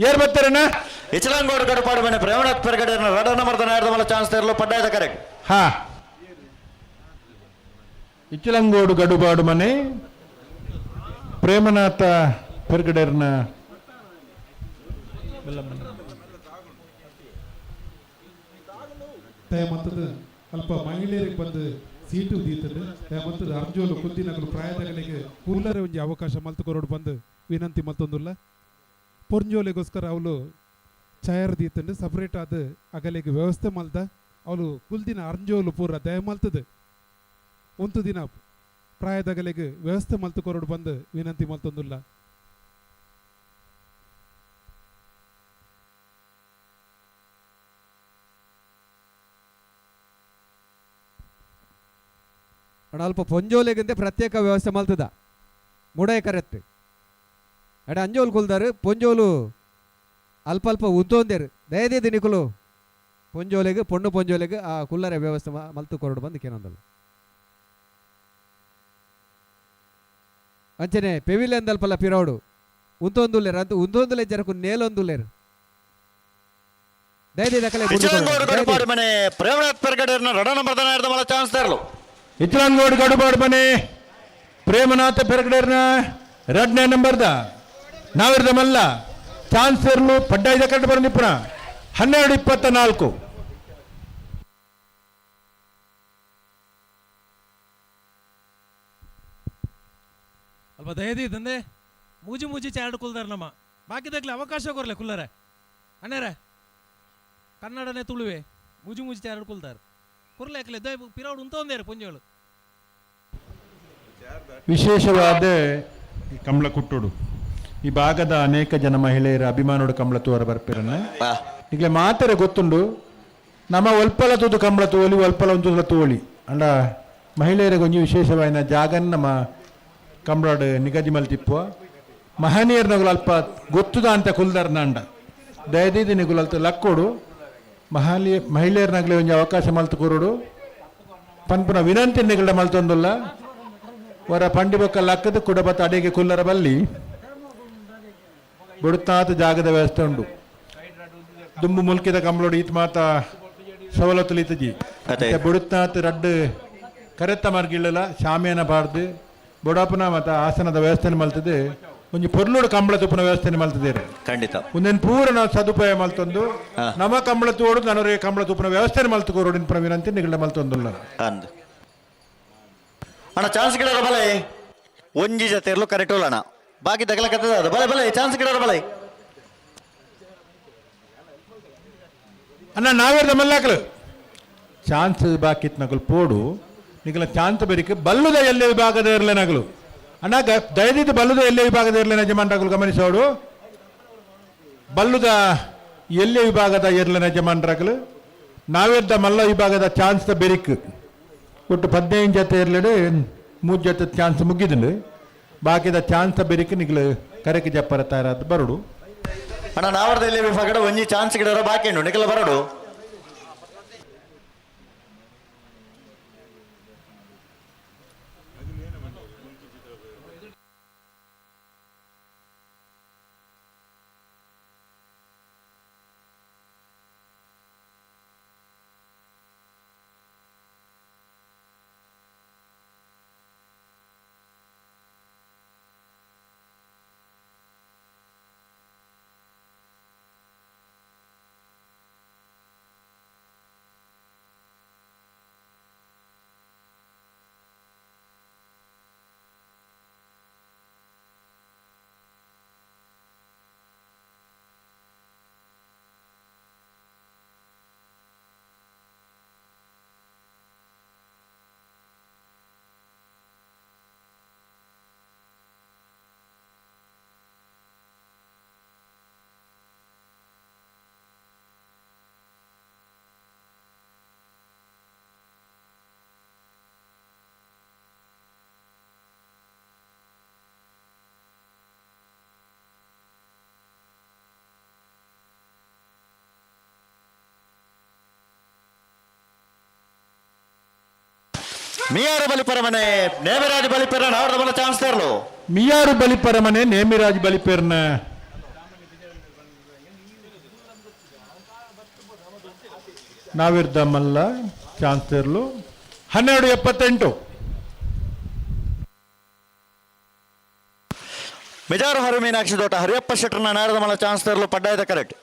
ಯಾರು ಬರ್ತಾರಣ್ಣ? ಇಚಲಂಗೋಡು ಗಡಪಾಡು ಮನೆ ಪ್ರೇಮನಾಥ್ ಪೆರ್ಗಡೆ ರಡ ನಂಬರ್ದ ನೇರದ ಮಲ್ಲ ಚಾನ್ಸ್ ತೆರಲು ಪಡ್ಡಾಯದ ಕರೆಕ್ಟ್. ಹಾ ಇಚ್ಚಲಂಗೋಡು ಗಡುಬಾಡು ಮನೆ ಪ್ರೇಮನಾಥ ಪೆರ್ಗಡೆರ್ನ ಮತ್ತು ಅಲ್ಪ ಮಹಿಳೆಯರಿಗೆ ಬಂದು ಸೀಟು ದೀತದೆ ಮತ್ತು ಅರ್ಜೋಲು ಕುಂದಿನಗಳು ಪ್ರಾಯದಗಳಿಗೆ ಕುಲ್ಲರೆ ಒಂಜಿ ಅವಕಾಶ ಮಲ್ತು ಕೊರೋಡು ಬಂದು ವಿನಂತಿ ಮಲ್ತೊಂದುಲ್ಲ ಪೊರ್ಂಜೋಲೆಗೋಸ್ಕರ ಅವಳು ಚಯರ್ ದೀತಂಡು ಸಪ್ರೇಟ್ ಆದ ಅಗಲಿಗೆ ವ್ಯವಸ್ಥೆ ಮಲ್ದ ಅವಳು ಕುಲ್ದಿನ ಅರ್ಜೋಲು ಪೂರ ದಯ ಮಲ್ತದೆ ಒಂದು ದಿನ ಪ್ರಾಯದಗಲಿಗೆ ವ್ಯವಸ್ಥೆ ಮಲ್ತು ಕೊರೋಡು ಬಂದು ವಿನಂತಿ ಮಲ್ತೊಂದುಲ್ಲ. ಅಲ್ಪ ಪೊಂಜೋಲೆಗಂತೆ ಪ್ರತ್ಯೇಕ ವ್ಯವಸ್ಥೆ ಮಲ್ತದ ಮುಡೇ ಕರೆಕ್ಟ್ ಅಡ ಅಂಜೋಲು ಕುಲ್ದಾರು ಪೊಂಜೋಲು ಅಲ್ಪ ಅಲ್ಪ ಉದ್ದೊಂದೇರು ದಯದೇ ದಿನಿಕುಲು ಪೊಂಜೋಲೆಗೆ ಪೊಣ್ಣು ಪೊಂಜೋಲೆಗೆ ಆ ಕುಲ್ಲರ ವ್ಯವಸ್ಥೆ ಮಲ್ತು ಕೊರಡು ಬಂದು ಕೇನೊಂದಲ್ಲ ಅಂಚನೆ ಪೆವಿಲಿಯನ್ ದಲ್ಪಲ್ಲ ಪಿರೋಡು ಉಂತೊಂದುಲ್ಲೇರು ಅಂತ ಉಂತೊಂದುಲೆ ಜರಕು ನೇಲೊಂದುಲ್ಲೇರು ದಯದೇ ದಕಲೆ ಮನೆ ಪ್ರೇಮನಾಥ್ ಪೆರ್ಗಡೆರ್ನ ರಡ ನಂಬರ್ದ ನೇರದ ಮಲ್ಲ ಚಾನ್ಸ್ ತೆರಲು ಇಚ್ಚಲಂಗೋಡು ಗಡುಬಾಡು ಮನೆ ಪ್ರೇಮನಾಥ ಪೆರ್ಗಡೆರ್ನ ಎರಡನೇ ನಂಬರ್ದ ನಾವಿರ್ದ ಮಲ್ಲ ಚಾನ್ಸ್ ಇರಲು ಪಡ್ಡಾಯ್ದ ಕಟ್ಟು ಬರಂದಿಪ್ಪಣ 12-24. ಅಲ್ಪ ದಯದಿ ತಂದೆ ಮೂಜಿ ಮೂಜಿ ಚಾರ್ಡ್ ಕುಲ್ದಾರ ನಮ್ಮ ಬಾಕಿದಾಗ್ಲಿ ಅವಕಾಶ ಕೊರ್ಲೆ ಕುಲ್ಲರೆ ಅಣ್ಣಾರೆ ಕನ್ನಡನೇ ತುಳುವೆ ಮೂಜಿ ಮೂಜಿ ಚಾರ್ಡ್ ಕುಲ್ದಾರ ಕುರ್ಲೆಕ್ಲೆ ದ ಪಿರೌಡ್ ಉಂತ ಒಂದೇರು ಪುಂಜೋಳು ವಿಶೇಷವಾದ ಈ ಕಂಬಳ ಕುಟ್ಟುಡು ಈ ಭಾಗದ ಅನೇಕ ಜನ ಮಹಿಳೆಯರ ಅಭಿಮಾನೋಡು ಕಂಬಳ ತೋರ ಬರ್ಪಿರನ್ನ ಈಗಲೇ ಮಾತಾರೆ ಗೊತ್ತುಂಡು ನಮ್ಮ ಒಲ್ಪಲ ತೂದು ಕಂಬಳ ತೋಲಿ ಒಲ್ಪಲ ಒಂದು ತೋಳಿ ಅಂಡ ಮಹಿಳೆಯರಿಗೆ ಒಂದು ವಿಶೇಷವಾದ ಜಾಗನ್ ನಮ್ಮ ಕಂಬಳಾಡು ನಿಗದಿ ಮಲ್ತಿಪ್ಪುವ ಮಹನೀಯರ್ನಗಳು ಅಲ್ಪ ಗೊತ್ತುದ ಅಂತ ಕುಲ್ದಾರ್ನ ಅಂಡ ದಯದೀದಿ ನಿಗುಲು ಅಲ್ತ ಲಕ್ಕೋಡು ಮಹಿಳೆಯರ್ನಾಗಲೇ ಒಂದು ಅವಕಾಶ ಮಲ್ತು ಕೂರೋಡು ಪನ್ಪುನ ವಿನಂತಿ ನಿಗಲ ಮಲ್ತೊಂದುಲ್ಲ ವರ ಪಂಡಿ ಬೊಕ್ಕ ಲಕ್ಕದ ಕುಡಬತ್ತ ಅಡಿಗೆ ಕುಲ್ಲರ ಬಲ್ಲಿ ಬುಡುತ್ತಾತ ಜಾಗದ ವ್ಯವಸ್ಥೆ ಉಂಡು ದುಂಬು ಮುಲ್ಕಿದ ಕಂಬಳೋಡು ಈತ ಮಾತ ಸವಲತ್ತು ಇತ್ತಜಿ ಬುಡುತ್ತಾತ ರಡ್ಡು ಕರೆತ್ತ ಮಾರ್ಗಿಳ್ಳಲ ಶಾಮಿಯಾನ ಬಾರ್ದು ಬುಡಪನ ಮತ ಆಸನದ ವ್ಯವಸ್ಥೆ ಮಲ್ತದೆ ಒಂದು ಪೊರ್ಲುಡು ಕಂಬಳ ತುಪ್ಪನ ವ್ಯವಸ್ಥೆ ಮಲ್ತದೇರೆ ಖಂಡಿತ ಒಂದೇನು ಪೂರ ನಾವು ಸದುಪಾಯ ಮಲ್ತೊಂದು ನಮ್ಮ ಕಂಬಳ ತೋಡು ನನಗೆ ಕಂಬಳ ತುಪ್ಪನ ವ್ಯವಸ್ಥೆ ಮಲ್ತುಕೋರೋಡಿನ ವಿನಂತಿ ನಿಗಲ ಮಲ್ತೊಂದುಲ್ಲ ಅಂದ್ ಅಣ್ಣ ಚಾನ್ಸ್ ಗಿಡರ ಬಲೆ ಒಂಜಿ ಜೊತೆ ಇರ್ಲು ಕರೆಕ್ಟ್ ಅಣ್ಣ ಬಾಕಿ ತಗಲಕತ್ತದ ಅದು ಬಲೆ ಬಲೆ ಚಾನ್ಸ್ ಗಿಡರ ಬಲೆ ಅಣ್ಣ ನಾವೇರ್ದ ಮಲ್ಲಾಕಲು ಚಾನ್ಸ್ ಬಾಕಿತ್ ನಗಲು ಪೋಡು ನಿಗಲ ಚಾನ್ಸ್ ಬರಿಕೆ ಬಲ್ಲುದ ಎಲ್ಲೇ ವಿಭಾಗದ ಇರಲೇ ನಗಲು ಅಣ್ಣ ದಯದಿದ್ದು ಬಲ್ಲುದ ಎಲ್ಲೇ ವಿಭಾಗದ ಇರಲೇ ಯಜಮಾನರಾಗಲು ಗಮನಿಸೋಡು ಬಲ್ಲುದ ಎಲ್ಲೇ ವಿಭಾಗದ ಇರಲೇ ಯಜಮಾನರಾಗಲು ನಾವೇರ್ದ ಮಲ್ಲ ವಿಭಾಗದ ಚಾನ್ಸ್ ದ ಬೆರಿಕ್ ಒಟ್ಟು 15 ಜೊತೆ ಇರಲಿಡೆ 3 ಜೊತೆ ಚಾನ್ಸ್ ಮುಗಿದಿಲ್ಲ ಬಾಕಿದ ಚಾನ್ಸ್ ಬೆರಿಕೆ ನಿಗಲು ಕರೆಕೆ ಜಪ್ಪರ ತಯಾರಾದ ಬರೋಡು ಅಣ್ಣ ನಾವರ್ದಲ್ಲಿ ವಿಭಾಗದ ಒಂಜಿ ಚಾನ್ಸ್ ಗಿಡರ ಬಾಕಿ ಉಂಟು ನಿಖಲ ಬರೋಡು ಮಿಯಾರು ಬಲಿಪರಮನೆ ನೇಮಿರಾಜ್ ಬಲಿಪೆರ ನಾವರ್ದ ಬಲ ಚಾನ್ಸ್ ತೇರ್ಲು ಮಿಯಾರು ಬಲಿಪರಮನೆ ನೇಮಿರಾಜ್ ಬಲಿಪೆರ್ನ ನಾವಿರ್ದ ಮಲ್ಲ ಚಾನ್ಸ್ ತೇರ್ಲು 12-78. ಮಿಜಾರು ಹರು ಮೀನಾಕ್ಷಿ ತೋಟ ಹರಿಯಪ್ಪ ಶೆಟ್ಟರ್ನ ನಾರದ ಮಲ ಚಾನ್ಸ್ ತೇರ್ಲು ಪಡ್ಡಾಯ್ದ ಕರೆಕ್ಟ್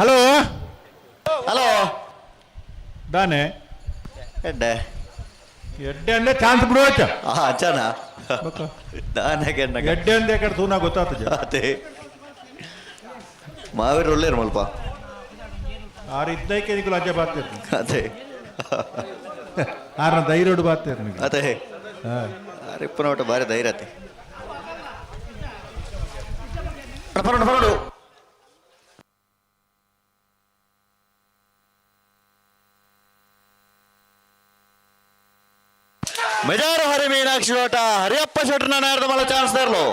ಹಲೋ ಹಲೋ ದಾನೆ ಎಡ್ಡೆ ಎಡ್ಡೆ ಅಂದ್ರೆ ಚಾನ್ಸ್ ಬಿಡುವಚ್ಚ ಅಚ್ಚಾನ ನಾನಾಗೆ ಎಡ್ಡೆ ಅಂದ ಯಾಕಡೆ ತೂನ ಗೊತ್ತಾಗ್ತದೆ ಅದೇ ಮಾವೇರು ಒಳ್ಳೆಯರು ಮಲ್ಪ ಆರು ಇದ್ದಕ್ಕೆ ನಿಮಗೆ ಲಜ್ಜೆ ಬಾರ್ತೀರಿ ಅದೇ ಆರನ ಧೈರ್ಯ ಬಾರ್ತೀರಿ ನಿಮಗೆ ಅದೇ ಅರಿಪ್ಪನ ಒಟ್ಟು ಭಾರಿ ಧೈರ್ಯತೆ ಪರಡು ಮೆಜಾರು ಹರಿ ಮೀನಾಕ್ಷಿ ಓಟ ಹರಿಯಪ್ಪ ಶೆಟ್ರನ ನಾರದ ಮಲ್ಲ ಚಾನ್ಸ್ ತರಲು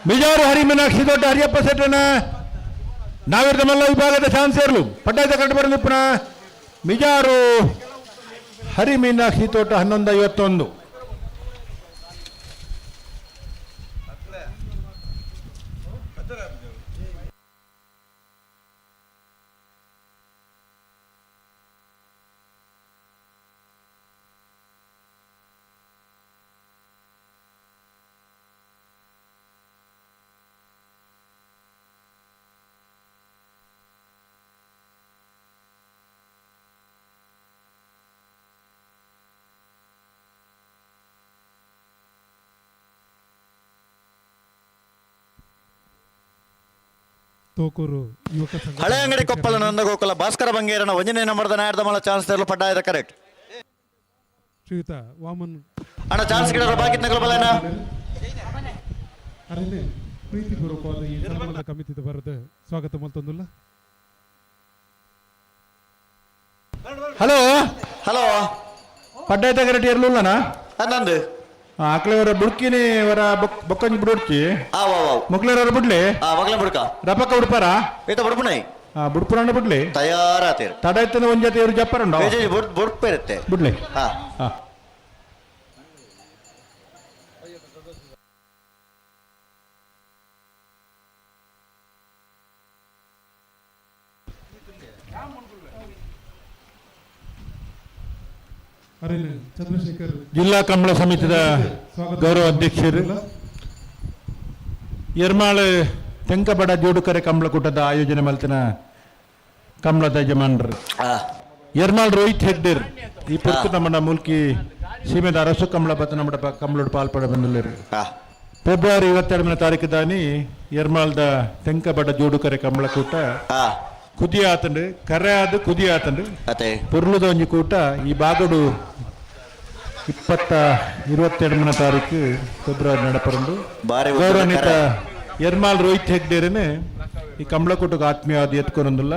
ಬಿಜಾರು ಹರಿ ಮೀನಾಕ್ಷಿ ದೊಡ್ಡ ಹರಿಯಪ್ಪ ಶೆಟ್ಟನ ನಾವಿರ್ದ ಮಲ್ಲ ವಿಭಾಗದ ಚಾನ್ಸ್ ಇರಲು ಪಟ್ಟಾಯದ ಕಂಡು ಬರಲು ಪುನಃ ಬಿಜಾರು ಹರಿ ಮೀನಾಕ್ಷಿ ತೋಟ 11:51. ತೋಕೂರು ಯುವಕ ಸಂಘ ಹಳೆ ಅಂಗಡಿ ಕೊಪ್ಪಳ ನಂದಗೋಕುಲ ಭಾಸ್ಕರ ಬಂಗೇರನ ಒಂಜನೇ ನಂಬರ್ದ ನಾಯರ್ದ ಮಲ್ಲ ಚಾನ್ಸ್ ತರಲು ಪಟ್ಟಾಯದ ಕರೆಕ್ಟ್ ಶ್ರೀಯುತ ವಾಮನ್ ಅಣ್ಣ ಚಾನ್ಸ್ ಗಿಡ ಬಾಕಿತ್ ನಗಲ ಬಲನ ಅರೇ ಪ್ರೀತಿಪೂರ್ವಕವಾದ ಈ ಸನ್ಮಾನದ ಕಮಿತಿದ ಬರದ ಸ್ವಾಗತ ಮಲ್ತೊಂದುಲ್ಲ ಹಲೋ ಹಲೋ ಪಟ್ಟಾಯದ ಕರೆಕ್ಟ್ ಇರಲಿಲ್ಲನಾ ಅನ್ನಂದು ಆಕಳವರ ಬುಡ್ಕಿನಿ ಅವರ ಬೊಕ್ಕಂಜಿ ಬಿಡುಡ್ಚಿ ಮಕ್ಳವರ ಬಿಡ್ಲಿ ಮಗಳ ಬುಡ್ಕ ರಪಕ್ಕ ಉಡ್ಪಾರ ಈತ ಬುಡ್ಪುಣೈ ಬುಡ್ಪುರಾಣ ಬಿಡ್ಲಿ ತಯಾರಾತೀರು ತಡ ಇತ್ತಂದ್ರೆ ಒಂದ್ ಜೊತೆ ಇವ್ರು ಜಪ್ಪರಂಡ ಬುಡ್ಪ ಇರುತ್ತೆ ಬಿಡ್ಲಿ ಹಾ ಅರೇ ಚಂದ್ರಶೇಖರ್ ಜಿಲ್ಲಾ ಕಂಬಳ ಸಮಿತಿದ ಗೌರವ ಅಧ್ಯಕ್ಷರು ಯರ್ಮಾಳ್ ತೆಂಕಬಡ ಜೋಡುಕರೆ ಕಂಬಳಕೂಟದ ಆಯೋಜನೆ ಮಲ್ತಿನ ಕಂಬಳದ ಯಜಮಾನರು ಯರ್ಮಾಳ್ ರೋಹಿತ್ ಹೆಗ್ಡೇರ್ ಈ ಪುರ್ತು ನಮ್ಮ ಮೂಲ್ಕಿ ಸೀಮೆದ ಅರಸು ಕಂಬಳ ಬತ್ತ ನಮ್ಮ ಕಂಬಳೋಡು ಪಾಲ್ಪಡ ಬಂದಿಲ್ಲರು ಫೆಬ್ರವರಿ 22ನೇ ತಾರೀಕು ದಾನಿ ಯರ್ಮಾಳ್ದ ತೆಂಕಬಡ ಜೋಡುಕರೆ ಕಂಬಳಕೂಟ ಕುದಿ ಆತಂಡು ಕರೆ ಆದ ಕುದಿ ಆತಂಡು ಪುರ್ಲುದ ಒಂಜಿ ಕೂಟ ಈ ಬಾಗಡು 22ನೇ ತಾರೀಕು ಫೆಬ್ರವರಿ ನಡಪರಂದು ಗೌರವಾನ್ವಿತ ಯರ್ಮಾಳ್ ರೋಹಿತ್ ಹೆಗ್ಡೇರನೆ ಈ ಕಂಬಳಕೂಟಕ್ಕೆ ಆತ್ಮೀಯವಾದ ಎತ್ಕೊನೊಂದಿಲ್ಲ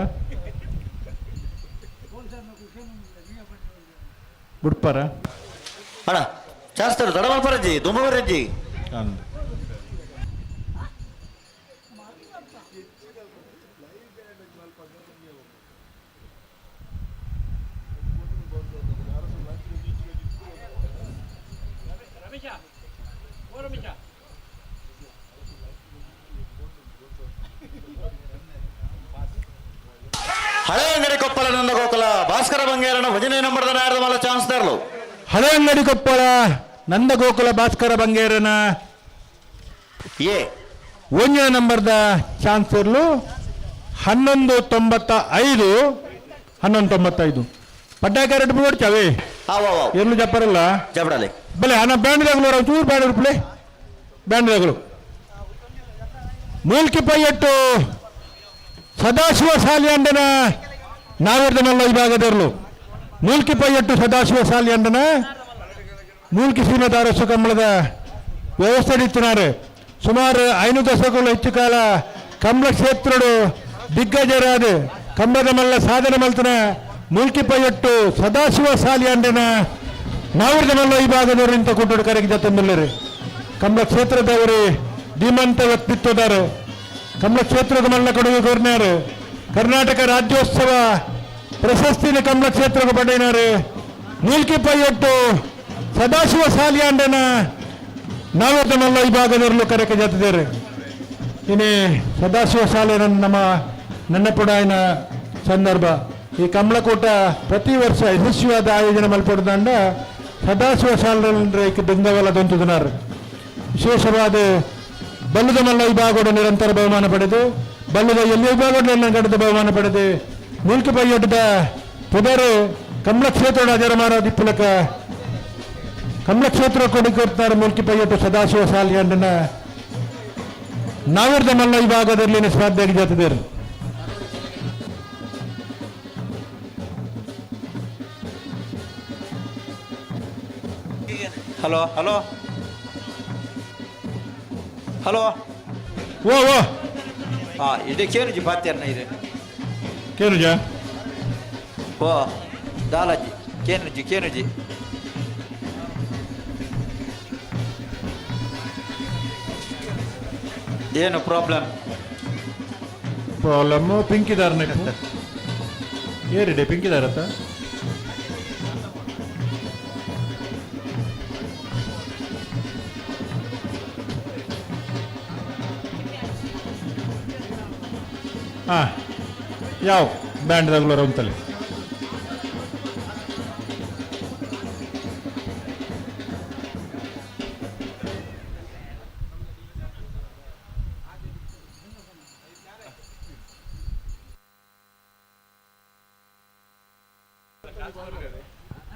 ಬಿಡ್ಪಾರ ಅಣ್ಣ ಚಾನ್ಸ್ ತರು ದಡ ಮಲ್ಪರಜ್ಜಿ ದುಂಬರಜ್ಜಿ ಹಳೆ ಅಂಗಡಿ ಕೊಪ್ಪಳ ನಂದಗೋಕುಲ ಭಾಸ್ಕರ ಬಂಗೇರನ ಒಂಜನೇ ನಂಬರ್ದ ನಾಯರ್ದ ಮಲ್ಲ ಚಾನ್ಸ್ ತರಲು ಹಳೆ ಅಂಗಡಿ ಕೊಪ್ಪಳ ನಂದಗೋಕುಲ ಭಾಸ್ಕರ ಬಂಗೇರನ ಒಂಜನೇ ನಂಬರ್ದ ಚಾನ್ಸ್ ಇರಲು 11:95 ಪಡ್ಡಾಯ ಕ್ಯಾರೆಟ್ ಬಿಡ್ಚಾವೆ ಎರ್ಲು ಜಪ್ಪರಲ್ಲ ಜಬಡಲಿ ಬಲೆ ಹಣ ಬ್ಯಾಂಡ್ದಾಗಲು ಚೂರು ಬ್ಯಾಂಡ್ ಪ್ಲೇ ಬ್ಯಾಂಡ್ದಾಗಲು ಮೂಲ್ಕಿ ಪೈಯಟ್ಟು ಸದಾಶಿವ ಸಾಲಿ ಅಂಡನ ನಾವಿರ್ದ ಮಲ್ಲ ವಿಭಾಗದರ್ಲು ಮೂಲ್ಕಿ ಪೈಯಟ್ಟು ಸದಾಶಿವ ಸಾಲಿ ಅಂಡನ ಮೂಲ್ಕಿ ಶ್ರೀಮದ ಅರಸು ಕಂಬಳದ ವ್ಯವಸ್ಥೆ ಇತ್ತಿನಾರು ಸುಮಾರು 5 ದಶಕಗಳು ಹೆಚ್ಚು ಕಾಲ ಕಂಬಳ ಕ್ಷೇತ್ರಡು ದಿಗ್ಗಜರಾದ ಕಂಬದ ಮಲ್ಲ ಸಾಧನೆ ಮಲ್ತನ ಮೂಲ್ಕಿ ಪೈಯಟ್ಟು ಸದಾಶಿವ ಸಾಲಿ ಅಂಡನ ನಾವಿರ್ದ ಮಲ್ಲ ವಿಭಾಗದವರು ಇಂಥ ಕೂಟೋಡು ಕರೆಗೆ ಜೊತೆಂದಿಲ್ಲರು ಕಂಬಳ ಕ್ಷೇತ್ರದವರು ಧೀಮಂತ ವ್ಯಕ್ತಿತ್ವದಾರು ಕಂಬಳ ಕ್ಷೇತ್ರದ ಮಲ್ಲ ಕೊಡುಗೆ ಕೋರ್ನಾರು ಕರ್ನಾಟಕ ರಾಜ್ಯೋತ್ಸವ ಪ್ರಶಸ್ತಿನ ಕಂಬಳ ಕ್ಷೇತ್ರಕ್ಕೆ ಪಡೆಯಿನಾರು ಮೂಲ್ಕಿ ಪೈಯಟ್ಟು ಸದಾಶಿವ ಸಾಲಿ ಅಂಡನ ನಾವಿರ್ದ ಮಲ್ಲ ವಿಭಾಗದವರಲ್ಲೂ ಕರೆಗೆ ಜೊತೆದಾರೆ ಇನ್ನೇ ಸದಾಶಿವ ಶಾಲೆ ನಮ್ಮ ನನ್ನ ಪುಡಾಯಿನ ಸಂದರ್ಭ ಈ ಕಂಬಳಕೂಟ ಪ್ರತಿ ವರ್ಷ ಯಶಸ್ವಿಯಾದ ಆಯೋಜನೆ ಮಲ್ಪಡ್ದಂಡ ಸದಾಶಿವ ಶಾಲೆ ಬೆಂಗವಲದೊಂತುದಿನಾರು ವಿಶೇಷವಾದ ಬಲ್ಲುದ ಮಲ್ಲ ವಿಭಾಗದ ನಿರಂತರ ಬಹುಮಾನ ಪಡೆದು ಬಲ್ಲುದ ಎಲ್ಲಿ ವಿಭಾಗದ ನಡೆದ ಬಹುಮಾನ ಪಡೆದು ಮುಲ್ಕಿ ಪೈಯೊಡ್ಡದ ಪುದರು ಕಮಲ ಕ್ಷೇತ್ರ ಅಜರಮಾನ ದಿಪ್ಪುಲಕ ಕಮಲ ಕ್ಷೇತ್ರ ಕೊಡುತ್ತಾರೆ ಮುಲ್ಕಿ ಪೈಯೊಟ್ಟು ಸದಾಶಿವ ಸಾಲಿಯಂಡನ ನಾವಿರ್ದ ಮಲ್ಲ ಈ ಭಾಗದಲ್ಲಿ ಸ್ಪರ್ಧೆಗೆ ಜೊತೆದೇರು ಹಲೋ ಹಲೋ ಹಲೋ ಓ ಓ ಹಾಂ ಇದಕ್ಕೇನು ಬಾತ್ಯಾರನ ಇದೆ ಕೇನುಜ ಓ ದಾಲಾಜಿ ಕೇನುಜಿ ಏನು ಪ್ರಾಬ್ಲಮ್ ಪಿಂಕಿದಾರ್ ಏರಿಡೆ ಪಿಂಕಿದಾರತ್ತ ಹಾಂ ಯಾವ ಬ್ಯಾಂಡ್ ರೆಗ್ಯುಲರ್ ಅಂತಲ್ಲಿ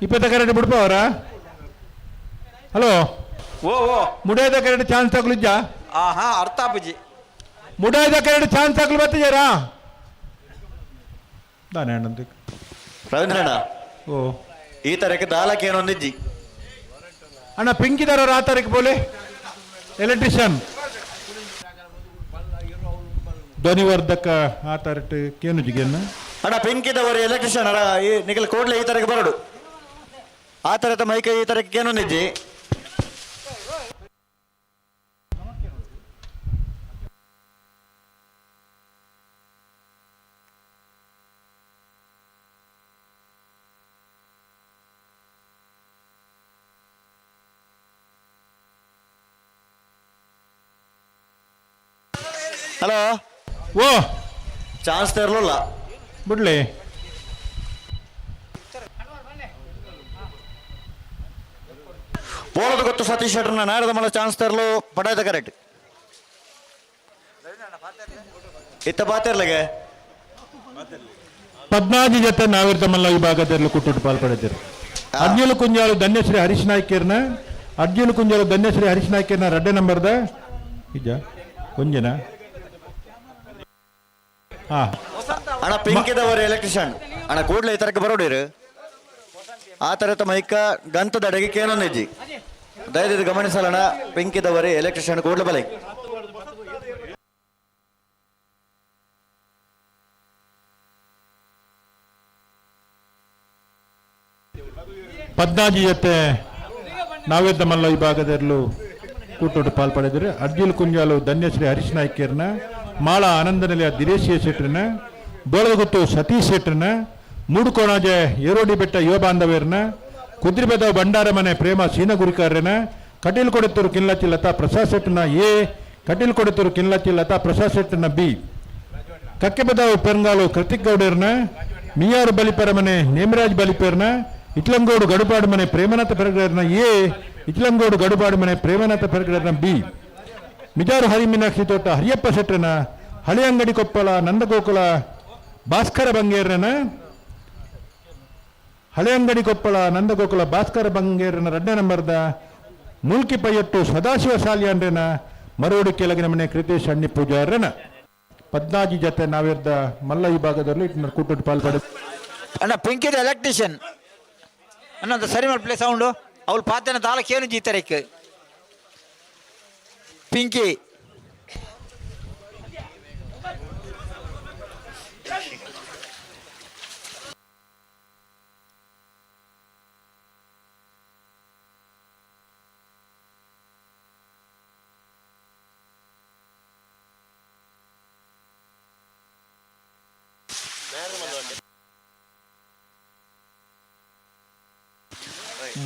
ಇಪ್ಪತ್ತ ಕರೆಕ್ಟ್ ಬಿಡ್ಪ ಅವರ ಹಲೋ ಓ ಓ ಮುಡಾಯ್ದ ಕರೆಕ್ಟ್ ಚಾನ್ಸ್ ತಗೊಳಿಜ್ಜ ಹಾಂ ಅರ್ಥ ಬುಜಿ ಮುಡಾಯ್ದ ಕರೆಕ್ಟ್ ಚಾನ್ಸ್ ತಗೊಳ್ ಬರ್ತಿದ್ದಾರಾ ದಾನೆ ಅಣ್ಣಂತ ರವೀಂದ್ರಣ್ಣ ಓ ಈ ತರಕ್ಕೆ ದಾಲಕ್ಕೆ ಏನೊಂದಿಜ್ಜಿ ಅಣ್ಣ ಪಿಂಕಿದಾರವ್ರು ಆ ತಾರೀಕು ಬೋಲೆ ಎಲೆಕ್ಟ್ರಿಷಿಯನ್ ಧ್ವನಿವರ್ಧಕ ಆ ತಾರೀಕು ಕೇನು ಜಿಗೆನ್ನ ಅಣ್ಣ ಪಿಂಕಿದವರು ಎಲೆಕ್ಟ್ರಿಷಿಯನ್ ಅಣ್ಣ ಈ ನಿಖಿಲ್ ಕೂಡ್ಲೆ ಈ ತರಕ್ಕೆ ಬರಡು ಆ ತರದ ಮೈಕ ಈ ತರಕ್ಕೆ ಏನೊಂದಿಜ್ಜಿ ಹಲೋ ಓ ಚಾನ್ಸ್ ತರಲಿಲ್ಲ ಬಿಡ್ಲಿ ಬೋಳದ ಗೊತ್ತು ಸತೀಶ್ ಶೆಟ್ಟರ್ನ ನಾರದ ಮಲ ಚಾನ್ಸ್ ತರಲು ಪಡಾಯ್ದ ಕರೆಕ್ಟ್ ಇತ್ತ ಪಾತಿರ್ಲಗೆ 14 ಜೊತೆ ನಾವಿರ್ತ ಮಲ್ಲ ವಿಭಾಗದಲ್ಲಿ ಕುಟ್ಟುಟ್ಟು ಪಾಲ್ಪಡಿದ್ದರು ಅರ್ಜುನ ಕುಂಜಾಲು ಧನ್ಯಶ್ರೀ ಹರೀಶ್ ನಾಯ್ಕರ್ನ ಅರ್ಜುನ ಕುಂಜಾಲು ಧನ್ಯಶ್ರೀ ಹರೀಶ್ ನಾಯ್ಕರ್ನ ರಡ್ಡೆ ನಂಬರ್ದ ಇಜ್ಜ ಕೊಂಜನ ಹಾ ಅಣ್ಣ ಪಿಂಕಿದವರು ಎಲೆಕ್ಟ್ರಿಷಿಯನ್ ಅಣ್ಣ ಕೂಡ್ಲೆ ಈ ತರಕ್ಕೆ ಬರೋಡಿರು ಆ ತರದ ಮೈಕ ಗಂತದ ಅಡೆಗೆ ಕೇನೊಂದಿಜ್ಜಿ ದಯವಿಟ್ಟು ಗಮನಿಸಲಣ ಪಿಂಕಿದವರೇ ಎಲೆಕ್ಟ್ರಿಷಿಯನ್ ಕೂಡ್ಲೆ ಬಲೆ ಪದ್ನಾಜಿ ಜೊತೆ ನಾವೇದ್ದ ಮಲ್ಲ ವಿಭಾಗದಲ್ಲೂ ಕೂಟೋಟು ಪಾಲ್ಪಡಿದ್ರು ಅರ್ಜುನ್ ಕುಂಜಾಲು ಧನ್ಯಶ್ರೀ ಹರೀಶ್ ನಾಯ್ಕರ್ನ ಮಾಳ ಆನಂದನೆಲೆಯ ದಿನೇಶ್ ಶೆಟ್ರನ ಬೋಳದಗುತ್ತು ಸತೀಶ್ ಶೆಟ್ರನ ಮೂಡುಕೋಣಾಜೆ ಏರೋಡಿ ಬೆಟ್ಟ ಯುವ ಬಾಂಧವ್ಯರನ್ನ ಕುದ್ರಿಬೆದ ಬಂಡಾರ ಮನೆ ಪ್ರೇಮ ಸೀನಗುರಿಕಾರ್ಯನ ಕಟೀಲ್ ಕೊಡುತ್ತೂರು ಕಿನ್ಲಚ್ಚಿ ಲತಾ ಪ್ರಸಾದ್ ಶೆಟ್ರನ ಎ ಕಟೀಲ್ ಕೊಡುತ್ತೂರು ಕಿನ್ಲಚ್ಚಿ ಲತಾ ಪ್ರಸಾದ್ ಶೆಟ್ರನ ಬಿ ಕಕ್ಕೆಬೆದಾವು ಪೆರಂಗಾಲು ಕೃತಿಕ್ ಗೌಡರ್ನ ಮಿಯಾರು ಬಲಿಪರ ಮನೆ ನೇಮರಾಜ್ ಬಲಿಪೇರ್ನ ಇಟ್ಲಂಗೋಡು ಗಡುಪಾಡು ಮನೆ ಪ್ರೇಮನಾಥ ಪೆರಗಡರ್ನ ಎ ಇಟ್ಲಂಗೋಡು ಗಡುಪಾಡು ಮನೆ ಪ್ರೇಮನಾಥ ಪೆರಗಡರ್ನ ಬಿ ಮಿಜಾರು ಹರಿಮೀನಾಕ್ಷಿ ತೋಟ ಹರಿಯಪ್ಪ ಶೆಟ್ರನ ಹಳಿ ಅಂಗಡಿ ಕೊಪ್ಪಳ ನಂದಗೋಕುಲ ಭಾಸ್ಕರ ಬಂಗೇರನ ಹಳೆ ಅಂಗಡಿ ಕೊಪ್ಪಳ ನಂದಗೋಕುಲ ಭಾಸ್ಕರ ಬಂಗೇರನ ರಡ್ಡೆ ನಂಬರ್ದ ಮುಲ್ಕಿ ಪೈಯಟ್ಟು ಸದಾಶಿವ ಸಾಲಿಯಂಡ್ರನ ಮರೋಡು ಕೆಳಗಿನ ಮನೆ ಕೃತೇಶ್ ಅಣ್ಣಿ ಪೂಜಾರನ 14 ಜೊತೆ ನಾವಿರ್ದ ಮಲ್ಲ ವಿಭಾಗದಲ್ಲಿ ಕೂಟು ಪಾಲ್ಪಡ ಅಣ್ಣ ಪಿಂಕಿದ ಎಲೆಕ್ಟ್ರಿಷಿಯನ್ ಅಣ್ಣ ಸರಿ ಮಾಡಿ ಪ್ಲೇ ಸೌಂಡು ಅವ್ಳು ಪಾತ್ರೆನ ತಾಲಕ್ಕೆ ಏನು ಜೀತಾರಕ್ಕೆ ಪಿಂಕಿ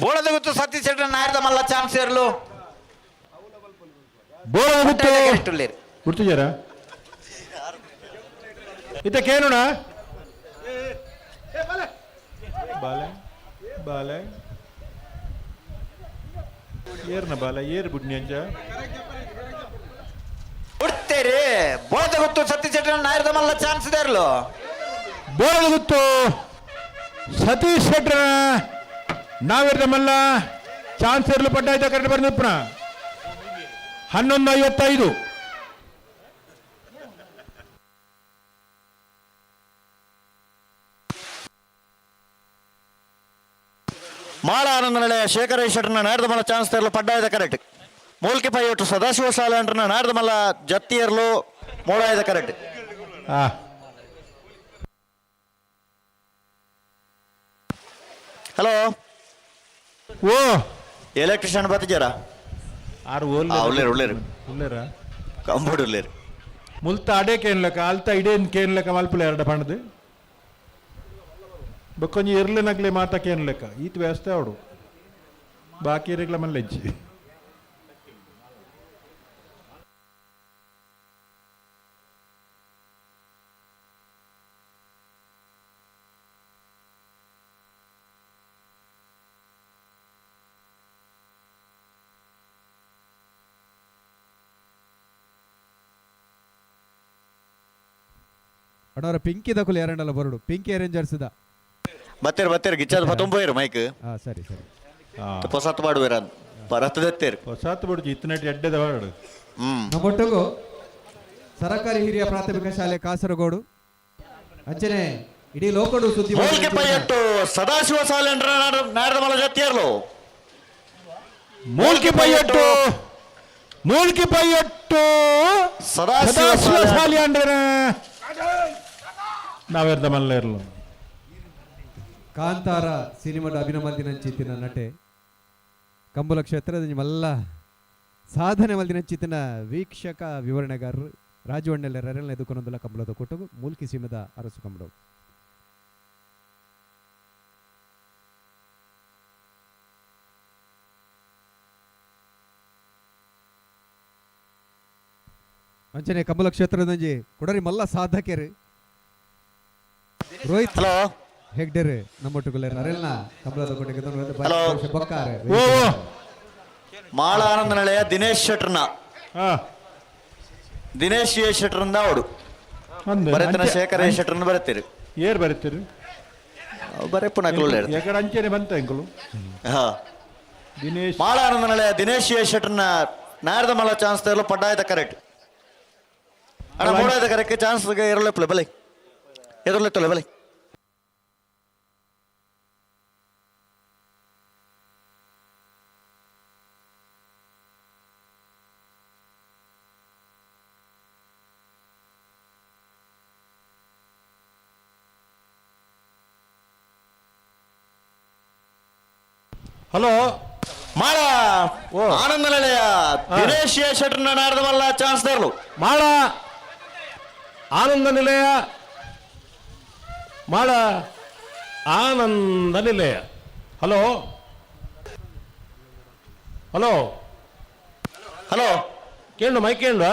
ಬೋಳದ ಗೊತ್ತು ಸತೀಶ್ ಶೆಟ್ಟಿ ನಾಯರದ ಮಲ್ಲ ಚಾನ್ಸ್ ಇರಲು ಗುರ್ತಿದ್ದಾರ ಇದಕ್ಕೇನುಣ ಬಾಲೆ ಬಾಲೆ ಏರ್ನ ಬಾಲ ಏರ್ ಬುಡ್ನಿ ಅಂಜ ಬಿಡ್ತೇರಿ ಬೋಳದ ಗೊತ್ತು ಸತೀಶ್ ಶೆಟ್ಟಿ ನಾಯರದ ಮಲ್ಲ ಚಾನ್ಸ್ ಇದೆ ಇರಲು ಬೋರದ ಗುತ್ತು ಸತೀಶ್ ಶೆಟ್ರ ನಾವಿರ್ದ ಮಲ್ಲ ಚಾನ್ಸ್ ಇರಲು ಪಡ್ಡಾಯ್ತ ಕರೆಕ್ಟ್ ಬರ್ದಪ್ಪನ 11:55. ಮಾಳ ಆನಂದ ನಳೆಯ ಶೇಖರೇಶ್ ಶೆಟ್ರನ ನಾಡ್ದ ಮಲ್ಲ ಚಾನ್ಸ್ ತೆರಲು ಪಡ್ಡಾಯ್ದ ಕರೆಕ್ಟ್. ಮೂಲ್ಕಿ ಪೈಯೊಟ್ಟು ಸದಾಶಿವ ಸಾಲಂಟ್ರನ ನಾಡ್ದ ಮಲ್ಲ ಜತ್ತಿ ಏರ್ಲು ಮೋಡಾಯ್ದ ಕರೆಕ್ಟ್. ಹಲೋ ಓ ಎಲೆಕ್ಟ್ರಿಷಿಯನ್ ಬತ್ತಿದ್ದಾರಾ? ಆರು ಉಳ್ಳೇರು ಕಂಬೋಡು ಉಳ್ಳೇರು ಮುಲ್ತ ಅಡೆ ಕೇನ್ಲಕ ಅಲ್ತ ಇಡೇನ್ ಕೇನ್ಲಕ ಮಲ್ಪುಲ ಎರಡ ಪಣದು ಬಕ್ಕೊಂಜಿ ಇರ್ಲಿನಗ್ಲೆ ಮಾತ ಕೇನ್ಲಕ ಈತ್ ವ್ಯವಸ್ಥೆ ಅವಡು ಬಾಕಿ ಇರಗ್ಲ ಮಲ್ಲೆಜ್ಜಿ ಅಣ್ಣವರ ಪಿಂಕಿದ ಕುಲು ಎರಡಲ್ಲ ಬರಡು ಪಿಂಕಿ ಅರೇಂಜರ್ಸ್ದ ಬತ್ತೇರು ಗಿಚ್ಚದ ಪತ್ತೊಂಬೋಯ್ರು ಮೈಕ್ ಸರಿ ಸರಿ ಹೊಸತ್ ಮಾಡುವೇರ ಪರತ್ತದತ್ತೇರು ಹೊಸಾತ್ ಬಿಡು ಇತ್ತನಟ್ ಎಡ್ಡೆದ ಹೊರಡು. ನಮ್ಮೊಟ್ಟಿಗೂ ಸರಕಾರಿ ಹಿರಿಯ ಪ್ರಾಥಮಿಕ ಶಾಲೆ ಕಾಸರಗೋಡು ಅಂಚನೆ ಇಡೀ ಲೋಕಡು ಸುದ್ದಿ ಮೂಲ್ಕಿ ಪೈಯೊಟ್ಟು ಸದಾಶಿವ ಸಾಲೇಂದ್ರ ನಾಡ್ದ ಮಲ್ಲ ಜತ್ತಿ ಏರ್ಲು ಮೂಲ್ಕಿ ಪೈಯಟ್ಟು ಸದಾಶಿವ ಸಾಲಿ ಅಂಡ್ರೆ ನಾವೆರ್ದ ಮಲ್ಲ ಇರ್ಲು ಕಾಂತಾರ ಸಿನಿಮಾದ ಅಭಿನಮಲ್ದಿನಂಚಿತ್ತಿನ ನಟೆ ಕಂಬುಲ ಕ್ಷೇತ್ರದ ಮಲ್ಲ ಸಾಧನೆ ಮಲ್ದಿನಂಚಿತ್ತಿನ ವೀಕ್ಷಕ ವಿವರಣೆಗಾರರು ರಾಜವಣ್ಣೆಲ್ಲ ರೆರಲ್ನ ಎದುಕೊಂದೊಂದಲ್ಲ ಕಂಬಳದ ಕೊಟ್ಟವು ಮೂಲ್ಕಿ ಸೀಮದ ಅರಸು ಕಂಬಳವು ಅಂಚನೆ ಕಂಬಳ ಕ್ಷೇತ್ರದಂಜಿ ಕೊಡರಿ ಮಲ್ಲ ಸಾಧಕರು ರೋಹಿತ್ ಹಲೋ ಹೆಗ್ಡೆರೆ ನಮ್ಮೊಟ್ಟಿಗೆ ಅರೆಲ್ನ ಕಂಬಳದ ಕೊಟ್ಟಿಗೆ ಬೊಕ್ಕಾರೆ ಮಾಳ ಆನಂದ ನಳೆಯ ದಿನೇಶ್ ಶೆಟ್ರನ ದಿನೇಶ್ ಎ ಶೆಟ್ರನ್ನ ಅವಡು ಬರೆತನ ಶೇಖರ ಶೆಟ್ರನ್ನ ಬರೆತೀರಿ ಏರ್ ಬರೀತೀರಿ ಬರೆಪ್ಪು ನಕಲು ಎಕಡೆ ಅಂಚೆನೆ ಬಂತ ಎಂಕಲು ದಿನೇಶ್ ಮಾಳ ಆನಂದ ನಳೆಯ ದಿನೇಶ್ ಎ ಶೆಟ್ರನ್ನ ನಾಡ್ದ ಮಲ್ಲ ಚಾನ್ಸ್ ತೆರಲು ಪಡ್ಡಾಯ್ತ ಕರೆಕ್ಟ್ ಅಣ್ಣ ಮೂಡಾಯ್ತ ಕರೆಕ್ಟ್ ಚಾನ್ಸ್ ಎರಲೆಪ್ಪಲೆ ಬಲೆ ಎದುರ್ಲೆತ್ತಲೆ ಬಲೆ ಹಲೋ ಮಾಳ ಆನಂದ ನಳೆಯ ದಿನೇಶ್ ಎ ಶೆಟ್ರನ್ನ ನಾಡ್ದ ಮಲ್ಲ ಚಾನ್ಸ್ ತೆರಲು ಮಾಳ ಆನಂದ ನಿಲಯ ಮಾಳ ಆನಂದ ನಿಲಯ ಹಲೋ ಹಲೋ ಹಲೋ ಕೇಳು ಮೈ ಕೇಳು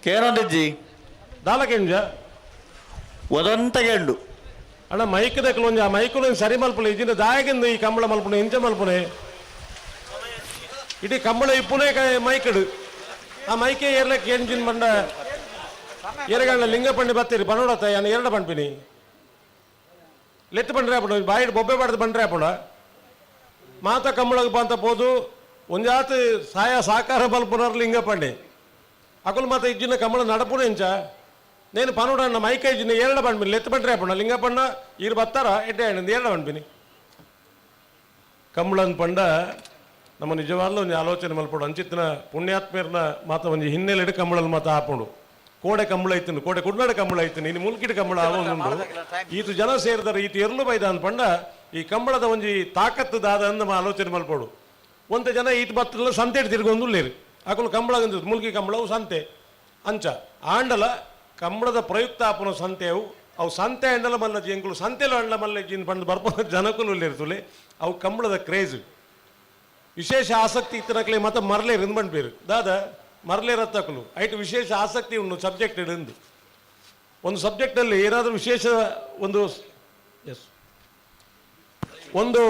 ಕೇನೊಂದಿಜ್ಜಿ ದಾಲ ಕೇಂದ್ರ ಒದಂತ ಕೇಂಡು ಅಣ್ಣ ಮೈಕ್ ದಕ್ಕಲು ಒಂಜಿ ಆ ಮೈಕುಲು ಸರಿ ಮಲ್ಪುನೆ ಇಜಿನ ದಾಯಗಿಂದು ಈ ಕಂಬಳ ಮಲ್ಪುನೆ ಇಂಚ ಮಲ್ಪುನೆ ಇಡೀ ಕಂಬಳ ಇಪ್ಪುನೆ ಮೈಕಡು ಆ ಮೈಕೆ ಏರ್ಲಕ್ಕೆ ಎಂಜಿನ್ ಬಂಡ ಎರಗಣ್ಣ ಲಿಂಗಪಂಡಿ ಬತ್ತೀರಿ ಪನೋಡತ್ತ ಯಾನು ಎರಡ ಪಂಪಿನಿ ಲೆತ್ತು ಪಂಡ್ರೆ ಆಪುಣ ಬಾಯಿ ಬೊಬ್ಬೆ ಪಡೆದು ಪಂಡ್ರೆ ಆಪುಣ ಮಾತ ಕಂಬಳಗೆ ಬಂತ ಪೋದು ಒಂಜಾತು ಸಾಯ ಸಾಕಾರ ಬಲ್ಪುನರ್ ಲಿಂಗಪಂಡಿ ಅಕುಲು ಮಾತ ಇಜ್ಜಿನ ಕಂಬಳ ನಡಪುನೆ ಇಂಚ నేను పనుడన్న మైక్ ఇచ్చిన ఏళ్ళ పంపిణీ లెత్త పండ్రేపండ లింగపండ ఈరు బತ್ತಾరా ఎట్టే ಆಯ್ತು ಏಳ పంపిణీ ಕಂಬಳನ್ ಪಂಡ ನಮ್ಮ ನಿಜವಾಗ್ಲೂ ಒಂದು ಆಲೋಚನೆ ಮಲ್ಪಡು ಅಂಚಿತ್ತಿನ ಪುಣ್ಯಾತ್ಮೇರ್ನ ಮಾತ ಒಂದು ಹಿನ್ನೆಲೆ ಕಂಬಳಲ್ ಮಾತ ಹಾಕೊಂಡು ಕೋಡೆ ಕಂಬಳ ಐತನು ಕೋಡೆ ಕುಡ್ನಾಡ ಕಂಬಳ ಐತನು ಇನ್ನು ಮುಲ್ಕಿಡ ಕಂಬಳ ಆಗೋದು ಈತು ಜನ ಸೇರಿದಾರೆ ಈತು ಎರಲು ಬೈದ ಅಂದ್ ಪಂಡ ಈ ಕಂಬಳದ ಒಂಜಿ ತಾಕತ್ತದಾದ ಅಂದ ಆಲೋಚನೆ ಮಲ್ಪಡು ಒಂತ ಜನ ಈತು ಬತ್ತಲ್ಲ ಸಂತೆ ತಿರ್ಗೊಂದು ಲೇರು ಆಕಲು ಕಂಬಳ ಮುಲ್ಕಿ ಕಂಬಳವು ಸಂತೆ ಅಂಚ ಆಂಡಲ ಕಂಬಳದ ಪ್ರಯುಕ್ತ ಆಪನ ಸಂತೆವು ಅವು ಸಂತೆ ಅಂಡಲ ಮಲ್ಲಜಿ ಎಂಕುಲು ಸಂತೆಲು ಅಂಡಲ ಮಲ್ಲಜಿ ಪಂಡು ಬರ್ಪ ಜನಕುಲು ಇರ್ತಲೆ ಅವು ಕಂಬಳದ ಕ್ರೇಜ್ ವಿಶೇಷ ಆಸಕ್ತಿ ಇತ್ತನಕ್ಲೆ ಮತ್ತೆ ಮರಲೇರು ಇಂದು ಪಂಡ್ ಪೇರು ದಾದ ಮರಲೇರು ಹತ್ತಕಲು ಐಟು ವಿಶೇಷ ಆಸಕ್ತಿ ಉಂಡು ಸಬ್ಜೆಕ್ಟ್ ಇಡಂದು ಒಂದು ಸಬ್ಜೆಕ್ಟಲ್ಲಿ ಏನಾದರೂ ವಿಶೇಷ ಒಂದು ಒಂದು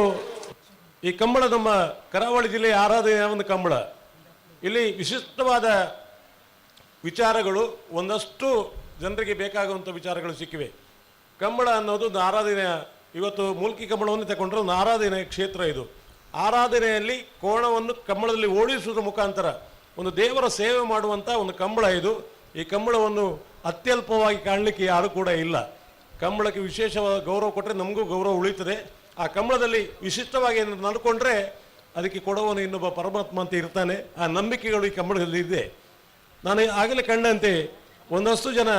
ಈ ಕಂಬಳ ನಮ್ಮ ಕರಾವಳಿ ಜಿಲ್ಲೆಯ ಆರಾಧನೆಯ ಒಂದು ಕಂಬಳ ಇಲ್ಲಿ ವಿಶಿಷ್ಟವಾದ ವಿಚಾರಗಳು ಒಂದಷ್ಟು ಜನರಿಗೆ ಬೇಕಾಗುವಂಥ ವಿಚಾರಗಳು ಸಿಕ್ಕಿವೆ ಕಂಬಳ ಅನ್ನೋದು ಒಂದು ಆರಾಧನೆಯ, ಇವತ್ತು ಮೂಲ್ಕಿ ಕಂಬಳವನ್ನು ತಗೊಂಡ್ರೆ ಒಂದು ಆರಾಧನೆಯ ಕ್ಷೇತ್ರ ಇದು. ಆರಾಧನೆಯಲ್ಲಿ ಕೋಣವನ್ನು ಕಂಬಳದಲ್ಲಿ ಓಡಿಸುವುದರ ಮುಖಾಂತರ ಒಂದು ದೇವರ ಸೇವೆ ಮಾಡುವಂಥ ಒಂದು ಕಂಬಳ ಇದು. ಈ ಕಂಬಳವನ್ನು ಅತ್ಯಲ್ಪವಾಗಿ ಕಾಣಲಿಕ್ಕೆ ಯಾರು ಕೂಡ ಇಲ್ಲ. ಕಂಬಳಕ್ಕೆ ವಿಶೇಷವಾದ ಗೌರವ ಕೊಟ್ಟರೆ ನಮಗೂ ಗೌರವ ಉಳಿತದೆ. ಆ ಕಂಬಳದಲ್ಲಿ ವಿಶಿಷ್ಟವಾಗಿ ನಡ್ಕೊಂಡ್ರೆ ಅದಕ್ಕೆ ಕೊಡುವನು ಇನ್ನೊಬ್ಬ ಪರಮಾತ್ಮ ಅಂತ ಇರ್ತಾನೆ. ಆ ನಂಬಿಕೆಗಳು ಈ ಕಂಬಳದಲ್ಲಿ ಇದೆ. ನಾನು ಆಗಲೇ ಕಂಡಂತೆ ಒಂದಷ್ಟು ಜನ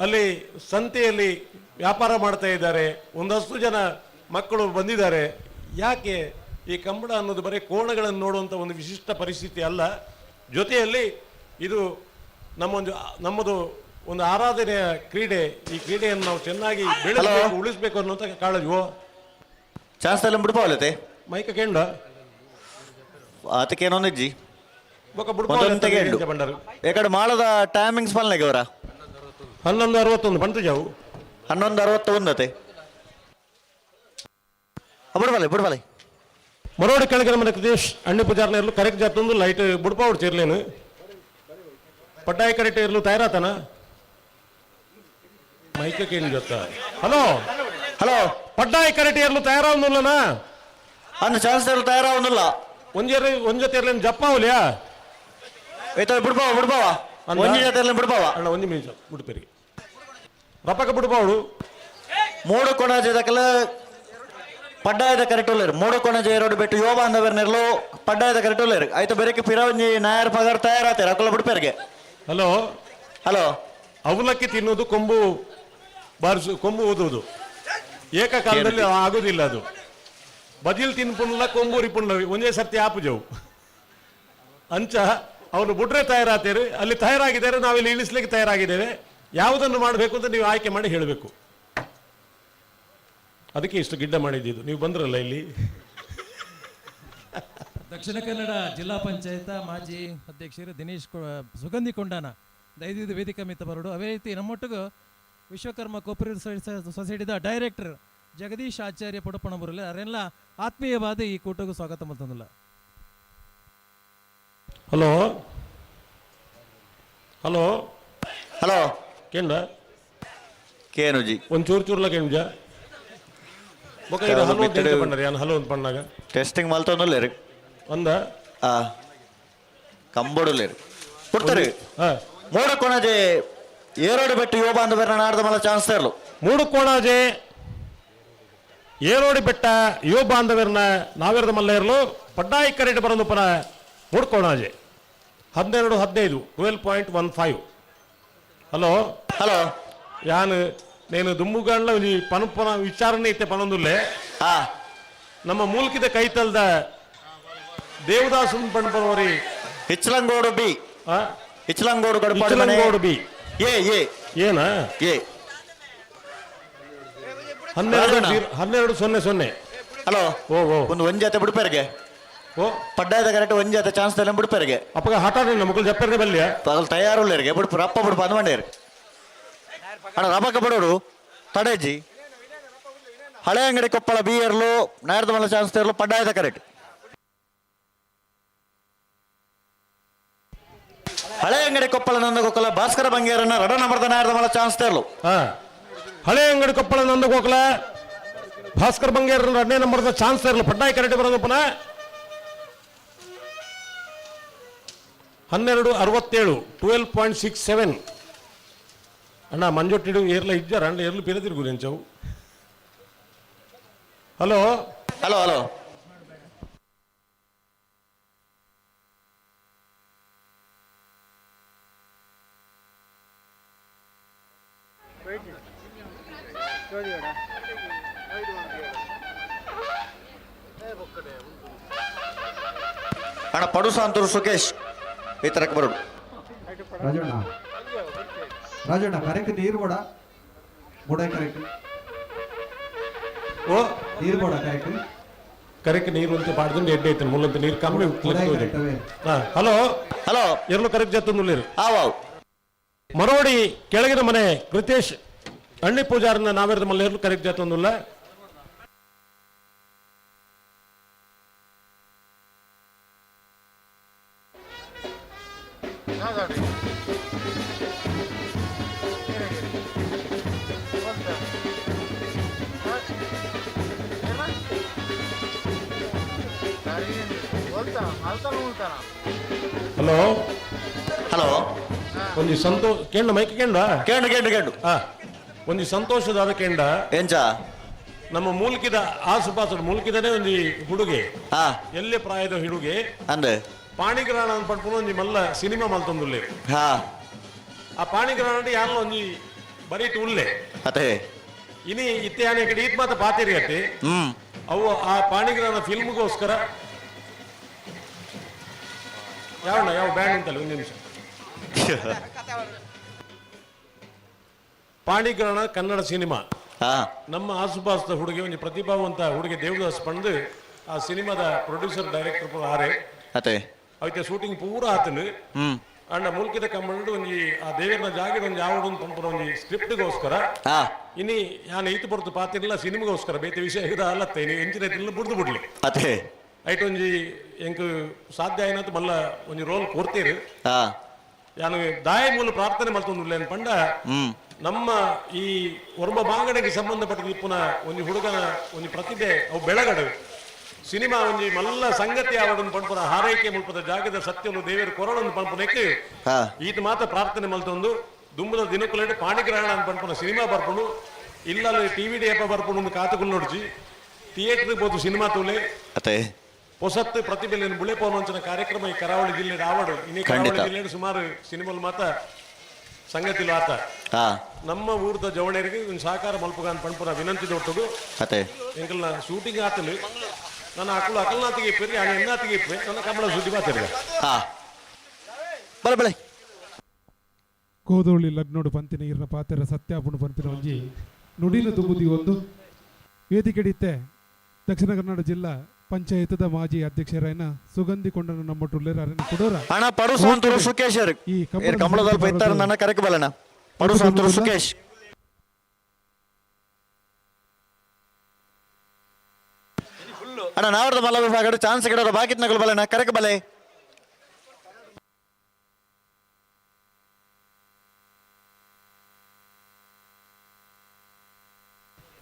ಅಲ್ಲಿ ಸಂತೆಯಲ್ಲಿ ವ್ಯಾಪಾರ ಮಾಡ್ತಾ ಇದ್ದಾರೆ, ಒಂದಷ್ಟು ಜನ ಮಕ್ಕಳು ಬಂದಿದ್ದಾರೆ. ಯಾಕೆ ಈ ಕಂಬಳ ಅನ್ನೋದು ಬರೀ ಕೋಣಗಳನ್ನು ನೋಡುವಂಥ ಒಂದು ವಿಶಿಷ್ಟ ಪರಿಸ್ಥಿತಿ ಅಲ್ಲ, ಜೊತೆಯಲ್ಲಿ ಇದು ನಮ್ಮದು ಒಂದು ಆರಾಧನೆಯ ಕ್ರೀಡೆ. ಈ ಕ್ರೀಡೆಯನ್ನು ನಾವು ಚೆನ್ನಾಗಿ ಬೆಳೆಸಬೇಕು, ಉಳಿಸಬೇಕು ಅನ್ನುವಂಥ ಕಾಳಜಿವೋ ಚಾನ್ಸ್ ಎಲ್ಲ ಬಿಡ್ಬೋಲತೆ ಮೈಕ ಕೇಂಡ ಆತಕ್ಕೇನೊಂದಿಜ್ಜಿ ಬೊಕ ಬಂಡರು ಏಕಡೆ ಮಾಳದ ಟೈಮಿಂಗ್ಸ್ ಪಲ್ನೆಗೆ ಅವರ 11:61 ಬಂತು ಜಾವು 11:61 ಅತೆ ಬಿಡ್ಬಾಲೆ ಮರೋಡಿ ಕೆಳಗೆ ನಮ್ಮ ಕೃತೇಶ್ ಅಣ್ಣಿ ಪೂಜಾರ್ನೇರ್ಲು ಕರೆಕ್ಟ್ ಜಾತೊಂದು ಲೈಟ್ ಬುಡ್ಪಾವಡು ಚೇರ್ಲೇನು ಪಟ್ಟಾಯಿ ಕರೆಕ್ಟ್ ಇರ್ಲು ತಯಾರಾತನ ಮೈಕ ಕೇಳಿ ಜೊತ್ತ ಹಲೋ ಪಟ್ಟಾಯಿ ಕರೆಕ್ಟ್ ಇರ್ಲು ತಯಾರಾവുന്നിಲ್ಲನಾ ಅಂದ ಚಾನ್ಸ್ ಇರ್ಲು ತಯಾರಾവുന്നിಲ್ಲ ಒಂದ್ ಜೊತೆ ಇರ್ಲೇನು ಜಪ್ಪಾವಲಿಯಾ ಬಿಡ್ಬಾವ ಒಂಜಿ ಜೊತೆ ಬಿಡ್ಬಾವ ಅಣ್ಣ ಒಂಜಿ ಮೀನ್ಸ್ ಬಿಡ್ಪೇರಿ ರಪ್ಪಕ್ಕೆ ಬಿಡ್ಬಾವಡು ಮೂಡು ಕೊಣಜದಕಲ ಪಡ್ಡಾಯದ ಕರೆಕ್ಟುಲ್ಲೇರು ಮೂಡು ಕೊಣಜ ಎರಡು ಬೆಟ್ಟು ಯೋಬ ಅಂದವರ್ನೆರ್ಲು ಪಡ್ಡಾಯದ ಕರೆಕ್ಟುಲ್ಲೇರು ಆಯ್ತು ಬೇರೆಕ್ಕೆ ಪಿರವಂಜಿ ನಾಯರ್ ಪಗಾರ ತಯಾರಾತಾರೆ ಅಕ್ಕಲ ಬಿಡ್ಪೇರಿಗೆ ಹಲೋ ಅವಲಕ್ಕಿ ತಿನ್ನುವುದು ಕೊಂಬು ಕೊಂಬು ಊದುವುದು ಏಕಕಾಲದಲ್ಲಿ ಆಗುದಿಲ್ಲ. ಅದು ಬದಿಲ್ ತಿನ್ಪುಣ್ಲ ಕೊಂಬು ರಿಪುಣ್ಲ ಒಂದೇ ಸರ್ತಿ ಆಪುಜವು ಅಂಚ ಅವನು ಬುಡ್ರೆ ತಯಾರಾತೇರು, ಅಲ್ಲಿ ತಯಾರಾಗಿದ್ದಾರೆ, ನಾವಿಲ್ಲಿ ಇಳಿಸ್ಲಿಕ್ಕೆ ತಯಾರಾಗಿದ್ದೇವೆ. ಯಾವುದನ್ನು ಮಾಡಬೇಕು ಅಂತ ನೀವು ಆಯ್ಕೆ ಮಾಡಿ ಹೇಳಬೇಕು. ಅದಕ್ಕೆ ಇಷ್ಟು ಗಿಡ್ಡ ಮಾಡಿದ್ದು. ನೀವು ಬಂದ್ರಲ್ಲ ಇಲ್ಲಿ. ದಕ್ಷಿಣ ಕನ್ನಡ ಜಿಲ್ಲಾ ಪಂಚಾಯತ ಮಾಜಿ ಅಧ್ಯಕ್ಷರು ದಿನೇಶ್ ಸುಗಂಧಿ ಕೊಂಡಾನ ದೈದಿದ ವೇದಿಕೆ ಮಿತ್ತ ಬರಡು. ಅದೇ ರೀತಿ ನಮ್ಮೊಟ್ಟಿಗೂ ವಿಶ್ವಕರ್ಮ ಕೋಪರೇಟಿವ್ ಸೊಸೈಟಿದ ಡೈರೆಕ್ಟರ್ ಜಗದೀಶ್ ಆಚಾರ್ಯ ಪುಡಪಣಬುರಲ್ಲ ಅವರೆಲ್ಲ ಆತ್ಮೀಯವಾದ ಈ ಕೂಟಗೂ ಸ್ವಾಗತ ಮತ್ತೊಂದಿಲ್ಲ. ಹಲೋ ಕೇಂದ್ರ ಕೇನುಜಿ ಒಂಚೂರು ಚೂರ್ಲ ಕೇಂಜ ಹಲೋ ಅಂತ ಪಣ್ಣಾಗ ಟೆಸ್ಟಿಂಗ್ ಮಲ್ತೊಂದುಲ್ಲೇರು ಒಂದ ಕಂಬೋಡುಲ್ಲೇರು ಕೊಡ್ತಾರೆ. ಮೂಡು ಕೊಣಜೆ ಏರೋಡು ಬೆಟ್ಟು ಯೋಬ ಅಂದ ಬೇರೆ ನಾಡ್ದ ಮಲ್ಲ ಚಾನ್ಸ್ ತರಲು ಮೂಡು ಕೋಣಾಜೆ ಏರೋಡಿ ಬೆಟ್ಟ ಯುವ ಬಾಂಧವ್ಯರನ್ನ ನಾವೆರದ ಮಲ್ಲ ಇರಲು ಪಡ್ಡಾಯಿ ಕರೆಕ್ಟ್ ಬರೋದು ಪರ ಮೂಡು ಕೋಣಾಜೆ 12:15 12.15. ಹಲೋ నేను ದುಮ್ಮುಗಾಂಡ್ಲ ಪನಪನ ವಿಚಾರಣೆ ಐತೆ ಪನೊಂದುಲ್ಲೆ ನಮ್ಮ ಮೂಲ್ಕಿದ ಕೈತಲ್ದ ದೇವದಾಸನ್ ಪಣಪನವರಿ ಹಿಚ್ಚಲಂಗೋಡು ಬಿ ಬಿ ಏನ 12:00. ಹಲೋ ಒಂದು ಒಂಜಾತೆ ಬಿಡ್ಪೇರಿಗೆ ಪಡ್ಡಾಯದ ಕರೆಕ್ಟ್ ಒಂಜಾತೆ ಚಾನ್ಸ್ ತಲೆ ಬಿಡ್ಪೇರಿಗೆ ಅಪ್ಪಗ ಹಠಾನೆ ನಮಗೂ ಜಪ್ಪರ್ಗೆ ಬಲ್ಯ ಪಗಲ್ ತಯಾರುಳ್ಳೇರಿಗೆ ಬಿಡ್ಪು ಅಪ್ಪ ಬಿಡ್ಪ ಅಂದ್ಕೊಂಡೇರು ಅಣ್ಣ ರಬಕ ಬಿಡೋರು ತಡೇಜಿ ಹಳೆ ಅಂಗಡಿ ಕೊಪ್ಪಳ ಬಿ ಇರ್ಲು ನಾಯರ್ದ ಮಲ್ಲ ಚಾನ್ಸ್ ತೇರ್ಲು ಪಡ್ಡಾಯದ ಕರೆಕ್ಟ್ ಹಳೆ ಅಂಗಡಿ ಕೊಪ್ಪಳ ನಂದಗೋಕಲ ಭಾಸ್ಕರ ಬಂಗೇರನ್ನ ರಡ ನಮರ್ದ ನಾಯರ್ದ ಮಲ್ಲ ಚಾನ್ಸ್ ತೇರ್ಲು ಹಳೆ ಅಂಗಡಿ ಕೊಪ್ಪಳ ನಂದಗೋಕಲ ಭಾಸ್ಕರ್ ಬಂಗೇರ 2ನೇ ನಂಬರ್ದ ಚಾನ್ಸ್ ತೇರ್ಲು ಪಡ್ಡಾಯಿ ಕರೆಕ್ಟ್ ಬರೋದು ಪುನಃ 12:67 12.67. ಅಣ್ಣ ಮಂಜೊಟ್ಟಿಡು ಏರ್ಲ ಇದ್ದಾರ ಅಣ್ಣ ಏರ್ಲು ಬೇರೆ ಗುರಿಂಚವು. ಹಲೋ ಅಣ್ಣ ಪಡು ಸಾಂತೂರು ಸುಕೇಶ್ ಈ ತರಕ್ಕೆ ಬರೋದು ರಾಜಣ್ಣ ಕರೆಕ್ಟ್ ನೀರು ಬೋಡ ಬುಡ ಕರೆಕ್ಟ್ ನೀರು ಬೋಡ ಕರೆಕ್ಟ್ ನೀರು ಅಂತ ಪಾಡ್ದು ಎಡ್ಡೆ ಐತೆ ಮುಲ್ಲಂತ ನೀರು ಕಮ್ಮಿ ಹಲೋ ಎರ್ಲು ಕರೆಕ್ಟ್ ಜತ್ತೊಂದುಲ್ಲೇರು ಮರೋಡಿ ಕೆಳಗಿನ ಮನೆ ಕೃತೇಶ್ ಅಣ್ಣಿ ಪೂಜಾರನ್ನ ನಾವೆರದ ಮಲ್ಲ ಎರ್ಲು ಕರೆಕ್ಟ್ ಜತ್ತೊಂದುಲ್ಲ ಹಲೋ ಹಲೋ ಒಂಜಿ ಸಂತೋಷ ಕೇಂಡ ಮೈಕ್ ಕೇಂಡ ಕೇಂಡು ಕೇಂಡು ಕೇಂಡು ಒಂಜಿ ಸಂತೋಷದ ಕೇಂಡ ಎಂಚ ನಮ್ಮ ಮೂಲ್ಕಿದ ಆಸುಪಾಸು ಮೂಲ್ಕಿದನೇ ಒಂಜಿ ಹುಡುಗೆ ಹಾ ಎಲ್ಲೇ ಪ್ರಾಯದ ಹುಡುಗೆ ಅಂದೆ ಪಾಣಿಗ್ರಹಣ ಅಂತ ಪಡ್ಕೊಂಡು ಒಂಜಿ ಮಲ್ಲ ಸಿನಿಮಾ ಮಲ್ತೊಂದುಲ್ಲೆ ಹಾ ಆ ಪಾಣಿಗ್ರಹಣ ಯಾರಲ್ಲ ಒಂಜಿ ಬರೀಟ್ ಉಲ್ಲೆ ಅದೇ ಇನಿ ಇತ್ತೆ ಆನೆ ಕಡೆ ಈತ್ ಮಾತ ಪಾತೇರಿ ಅತ್ತೆ ಅವು ಆ ಪಾಣಿಗ್ರಹಣ ಫಿಲ್ಮ್ಗೋಸ್ಕರ ಯಾವ ಬ್ಯಾಂಡ್ ಅಂತಲ್ಲ ಒಂದು ನಿಮಿಷ ಪಾಣಿಗ್ರಹಣ ಕನ್ನಡ ಸಿನಿಮಾ ಹಾ ನಮ್ಮ ಆಸುಪಾಸದ ಹುಡುಗಿ ಒಂದು ಪ್ರತಿಭಾವಂತ ಹುಡುಗಿ ದೇವದಾಸ್ ಪಂಡು ಆ ಸಿನಿಮಾದ ಪ್ರೊಡ್ಯೂಸರ್ ಡೈರೆಕ್ಟರ್ ಆರೆ ಅದೇ ಅವತ್ತೆ ಶೂಟಿಂಗ್ ಪೂರ ಆತನು ಅಂಡ ಮುಲ್ಕಿದ ಕಮ್ಮಂಡು ಒಂಜಿ ಆ ದೇವರನ ಜಾಗದ ಒಂದು ಯಾವಡು ಪಂಪನ ಒಂಜಿ ಸ್ಕ್ರಿಪ್ಟ್ಗೋಸ್ಕರ ಹಾ ಇನಿ ನಾನು ಈತು ಬರ್ತು ಪಾತಿರ್ಲಿಲ್ಲ ಸಿನಿಮಾಗೋಸ್ಕರ ಬೇತೆ ವಿಷಯ ಇದು ಅಲ್ಲತ್ತೆ ನೀವು ಎಂಚಿನ ಬುಡ್ದು ಬಿಡ್ಲಿ ಅದೇ ಐಟ್ ಒಂಜಿ ಎಂಕ್ ಸಾಧ್ಯ ಆಯ್ನಂತ ಮಲ್ಲ ಒಂಜಿ ರೋಲ್ ಕೊಡ್ತೀರಿ ಹಾ ನಾನು ದಾಯ ಮೂಲ ಪ್ರಾರ್ಥನೆ ಮಾಡ್ತೊಂದಿಲ್ಲ ಏನು ಪಂಡ ನಮ್ಮ ಈ ಒರ್ಮ ಬಾಂಗಡೆಗೆ ಸಂಬಂಧಪಟ್ಟ ಇಪ್ಪುನ ಒಂದು ಹುಡುಗನ ಒಂದು ಪ್ರತಿಭೆ ಅವು ಬೆಳಗಡು ಸಿನಿಮಾ ಒಂಜಿ ಮಲ್ಲ ಸಂಗತಿ ಆವಡನ್ನು ಪಂಪುನ ಹಾರೈಕೆ ಮುಲ್ಪದ ಜಾಗದ ಸತ್ಯವನ್ನು ದೇವರು ಕೊರಳನ್ನು ಪಂಪನಕ್ಕೆ ಈತ ಮಾತ್ರ ಪ್ರಾರ್ಥನೆ ಮಲ್ತೊಂದು ದುಂಬದ ದಿನಕ್ಕುಲೇಟ್ ಪಾಣಿಗ್ರಹಣ ಅಂತ ಪಂಪನ ಸಿನಿಮಾ ಬರ್ಪುಣು ಇಲ್ಲ ಟಿವಿ ಡಿ ಅಪ್ಪ ಬರ್ಪುಣು ಒಂದು ಕಾತುಗಳು ನೋಡ್ಜಿ ಥಿಯೇಟರ್ ಬೋದು ಸಿನಿಮಾ ತೋಲೆ ಅದೇ ಹೊಸತ್ತು ಪ್ರತಿಭೆಯನ್ನು ಬುಳೆ ಪೋನಂಚಿನ ಕಾರ್ಯಕ್ರಮ ಈ ಕರಾವಳಿ ಜಿಲ್ಲೆ ಆವಡು ಇನ್ನು ಕರಾವಳಿ ಜಿಲ್ಲೆ ಸುಮಾರು ಸಿನಿಮಾಲ್ ಮಾತ ಸಂಗತಿಲು ಆತ ನಮ್ಮ ಊರದ ಜವಣರಿಗೆ ಒಂದು ಸಹಕಾರ ಮಲ್ಪಗಾನ್ ಪಂಪುನ ವಿನಂತಿ ದೊಟ್ಟದು ಅದೇ ಎಂಕಲ್ನ ಶೂಟಿಂಗ್ ಆತನು ನನ್ನ ಅಕಲ್ನಾತಿಗೆ ಇಪ್ಪರಿ ಆ ಎನ್ನಾತಿಗೆ ಇಪ್ಪೆ ನನ್ನ ಕಮಲ ಸುದ್ದಿ ಮಾತಾಡಿದ ಹಾ ಬಲೆ ಬಲೆ ಕೋದೋಳಿ ಲಗ್ನೋಡು ಪಂಪಿನ ಇರ್ನ ಪಾತೆರ ಸತ್ಯಾಪುಣ ಪಂಪಿನ ಒಂಜಿ ನುಡಿನ ದುಬುದಿ ಒಂದು ವೇದಿಕೆಡಿತ್ತೆ ದಕ್ಷಿಣ ಕನ್ನಡ ಜಿಲ್ಲಾ ಪಂಚಾಯತದ ಮಾಜಿ ಅಧ್ಯಕ್ಷರಾಯನ ಸುಗಂಧಿ ಕೊಂಡನ ನಮ್ಮೊಟ್ಟುಳ್ಳೇರ ಅರಣ್ಯ ಕೊಡೋರ ಹಣ ಪಡು ಸಂತೂರು ಸುಕೇಶ್ ಈ ಕಮಲದಲ್ಲಿ ಬೈತಾರ ನನ್ನ ಕರೆಕ ಬಲನ ಪಡು ಸಂತೂರು ಸುಕೇಶ್ ಅಣ್ಣ ನಾವರ್ದ ಮಲ್ಲ ವಿಭಾಗ ಚಾನ್ಸ್ ಗಿಡೋರ ಬಾಕಿತ್ ನಗಲು ಬಲನ ಕರೆಕ ಬಲೆ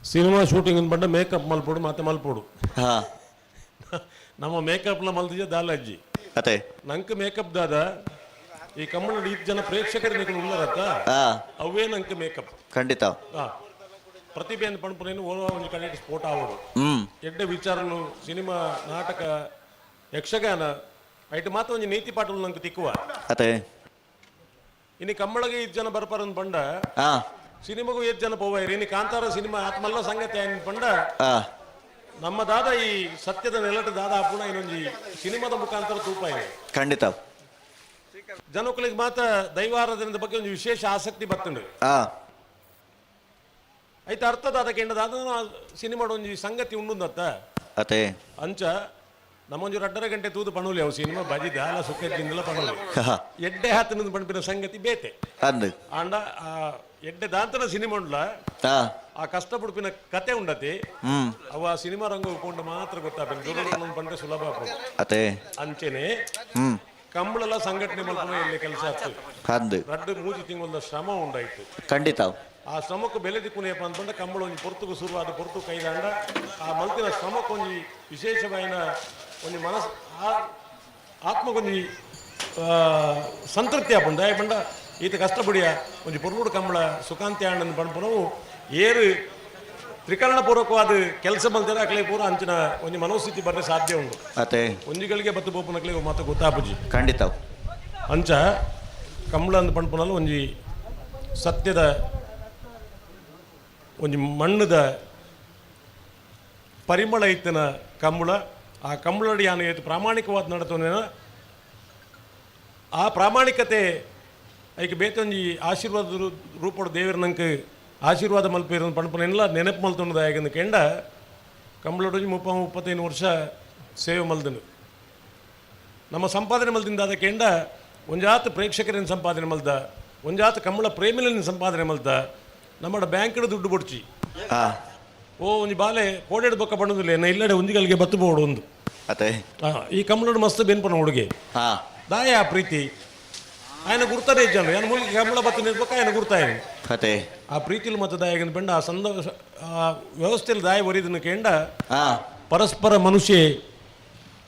ಸಿನಿಮಾ ಶೂಟಿಂಗ್ ಬಂಡ ಮೇಕಪ್ ಮಲ್ಪೋಡು ಮತ್ತೆ ಮಲ್ಪೋಡು ಹಾ ನಮ್ಮ ಮೇಕಪ್ನ ಮಲ್ತಿದ್ದ ದಾಲಜ್ಜಿ ಅದೇ ನಂಗೆ ಮೇಕಪ್ ದಾದ ಈ ಕಮ್ಮನ ಈ ಜನ ಪ್ರೇಕ್ಷಕರು ನೀವು ಉಳ್ಳರತ್ತ ಅವೇ ನಂಗೆ ಮೇಕಪ್ ಖಂಡಿತ ಪ್ರತಿಭೆಯನ್ನು ಪಣಪನೇನು ಓದುವ ಒಂದು ಕಡೆ ಸ್ಫೋಟ ಆಗೋದು ಎಡ್ಡೆ ವಿಚಾರನು ಸಿನಿಮಾ ನಾಟಕ ಯಕ್ಷಗಾನ ಐಟ್ ಮಾತ್ರ ಒಂದು ನೀತಿ ಪಾಠಗಳು ನಂಗೆ ತಿಕ್ಕುವ ಅದೇ ಇನ್ನು ಕಮ್ಮಳಿಗೆ 5 ಜನ ಬರ್ಪಾರಂದ್ ಪಂಡ ಸಿನಿಮಾಗೂ 8 ಜನ ಪೋವಾಯಿರಿ ಇನ್ನು ಕಾಂತಾರ ಸಿನಿಮಾ ಆತ್ಮಲ್ಲ ಸಂಗತಿ ಆಯ್ನ ಪಂಡ ನಮ್ಮ ದಾದ ಈ ಸತ್ಯದ ನೆಲಟ ದಾದ ಪುಣ ಇನ್ನೊಂದು ಸಿನಿಮಾದ ಮುಖಾಂತರ ತೂಪ ಇದೆ ಖಂಡಿತ ಜನಗಳಿಗೆ ಮಾತ್ರ ದೈವಾರಾಧನೆದ ಬಗ್ಗೆ ಒಂದು ವಿಶೇಷ ಆಸಕ್ತಿ ಬರ್ತಂಡು ಐತೆ ಅರ್ಥದಾದ ಕೆಂಡದಾದ ಸಿನಿಮಾಡ ಒಂದು ಸಂಗತಿ ಉಂಡುಂದತ್ತ ಅದೇ ಅಂಚ ನಮ್ಮೊಂದು 2.5 ಗಂಟೆ ತೂದು ಪಣುಲಿ ಅವು ಸಿನಿಮಾ ಬಜಿ ದಾಲ ಸುಖದಿಂದಲ ಪಣುಲಿ ಎಡ್ಡೆ ಹಾತನದ ಪಣಪಿನ ಸಂಗತಿ ಬೇತೆ ಅಂದು ಆಂಡ ಆ ಎಡ್ಡೆ ದಾಂತನ ಸಿನಿಮಾ ಉಂಡ್ಲ ಆ ಕಷ್ಟಪಡುಪಿನ ಕತೆ ಉಂಡತಿ ಅವ ಆ ಸಿನಿಮಾ ರಂಗ ಉಳ್ಕೊಂಡು ಮಾತ್ರ ಗೊತ್ತಾಗ ದೂರ ಪಂಡ್ರೆ ಸುಲಭ ಅದೇ ಅಂಚೆನೆ ಕಂಬಳೆಲ್ಲ ಸಂಘಟನೆ ಮಲ್ಪನ ಇಲ್ಲಿ ಕೆಲಸ ಆಗ್ತದೆ 2-3 ತಿಂಗಳ ಶ್ರಮ ಉಂಡಾಯ್ತು ಖಂಡಿತ ಆ ಶ್ರಮಕ್ಕೆ ಬೆಲೆ ದಿಕ್ಕುನೇಪ ಅಂತಂದ್ರೆ ಕಂಬಳ ಒಂದು ಪೊರ್ತುಗು ಶುರುವಾದ ಪೊರ್ತು ಕೈದಾಂಡ ಆ ಮಲ್ತಿನ ಶ್ರಮಕ್ಕೊಂದು ವಿಶೇಷವಾದ ಒಂದು ಮನಸ್ಸು ಆತ್ಮಗೊಂದು ಸಂತೃಪ್ತಿ ಆಪುಂಡು ದಯಪಂಡ ಈತ ಕಷ್ಟಪಡಿಯ ಒಂದು ಪೊರ್ಲುಡು ಕಂಬಳ ಸುಖಾಂತಿ ಆಂಡನ್ನು ಪಣಪನವು ಏರು ತ್ರಿಕರಣಪೂರ್ವಕವಾದ ಕೆಲಸ ಬಂದಿರ ಅಕ್ಲೆ ಪೂರ ಅಂಚಿನ ಒಂದು ಮನೋಸ್ಥಿತಿ ಬರ್ರೆ ಸಾಧ್ಯ ಉಂಟು ಅದೇ ಒಂಜಿಗಳಿಗೆ ಬತ್ತು ಬೋಪನಕ್ಲೆ ಮತ್ತೆ ಗೊತ್ತಾಪುಜಿ ಖಂಡಿತ ಅಂಚ ಕಂಬಳ ಅಂದ ಪಣಪನಲ್ಲ ಒಂಜಿ ಸತ್ಯದ ಒಂದು ಮಣ್ಣದ ಪರಿಮಳ ಇತ್ತಿನ ಕಂಬಳ ಆ ಕಂಬಳಡಿ ಯಾನು ಏತು ಪ್ರಾಮಾಣಿಕವಾದ ನಡತೋನೇನ ಆ ಪ್ರಾಮಾಣಿಕತೆ ಐಕೆ ಬೇತೊಂಜಿ ಆಶೀರ್ವಾದ ರೂಪದ ದೇವರ ನಂಗೆ ಆಶೀರ್ವಾದ ಮಲ್ಪೇರ ಪಣಪನೆಲ್ಲ ನೆನಪು ಮಲ್ತೊಂಡದ ಯಾಕಂದ್ರೆ ಕೆಂಡ ಕಂಬಳಡೊಂಜಿ 30-35 ವರ್ಷ ಸೇವೆ ಮಲ್ದನು ನಮ್ಮ ಸಂಪಾದನೆ ಮಲ್ದಿಂದ ಕೆಂಡ ಒಂಜಾತ ಪ್ರೇಕ್ಷಕರಿನ ಸಂಪಾದನೆ ಮಲ್ದ ಒಂಜಾತ ಕಂಬಳ ಪ್ರೇಮಿಲಿನ ಸಂಪಾದನೆ ಮಲ್ದ ನಮ್ಮ ಬ್ಯಾಂಕ್ ದುಡ್ಡು ಬೊಡ್ಚಿ ಓ ಒಂದು ಬಾಲೆ ಕೋಡೆಡ್ ಬೊಕ್ಕ ಪಣ್ಣದಿಲ್ಲ ಏನ ಇಲ್ಲಡೆ ಒಂದಿಗಳಿಗೆ ಬತ್ತು ಬೋಡು ಒಂದು ಅದೇ ಈ ಕಂಬಳೋಡು ಮಸ್ತ್ ಬೆನ್ಪನ ಹುಡುಗಿ ದಾಯ ಆ ಪ್ರೀತಿ ఆయన గుర్తారే ఇచ్చాను ఆయన మూలికి కమల బత్తు నిర్పక ఆయన గుర్తాయని ಅದೇ ಆ ಪ್ರೀತಿಲು ಮತ್ತು ದಾಯಗನ ಪಂಡ ಆ ಸಂತೋಷ ಆ ವ್ಯವಸ್ಥೆಯಲ್ಲಿ ದಾಯ ಒರಿದನ ಕೇಂಡ ಪರಸ್ಪರ ಮನುಷ್ಯ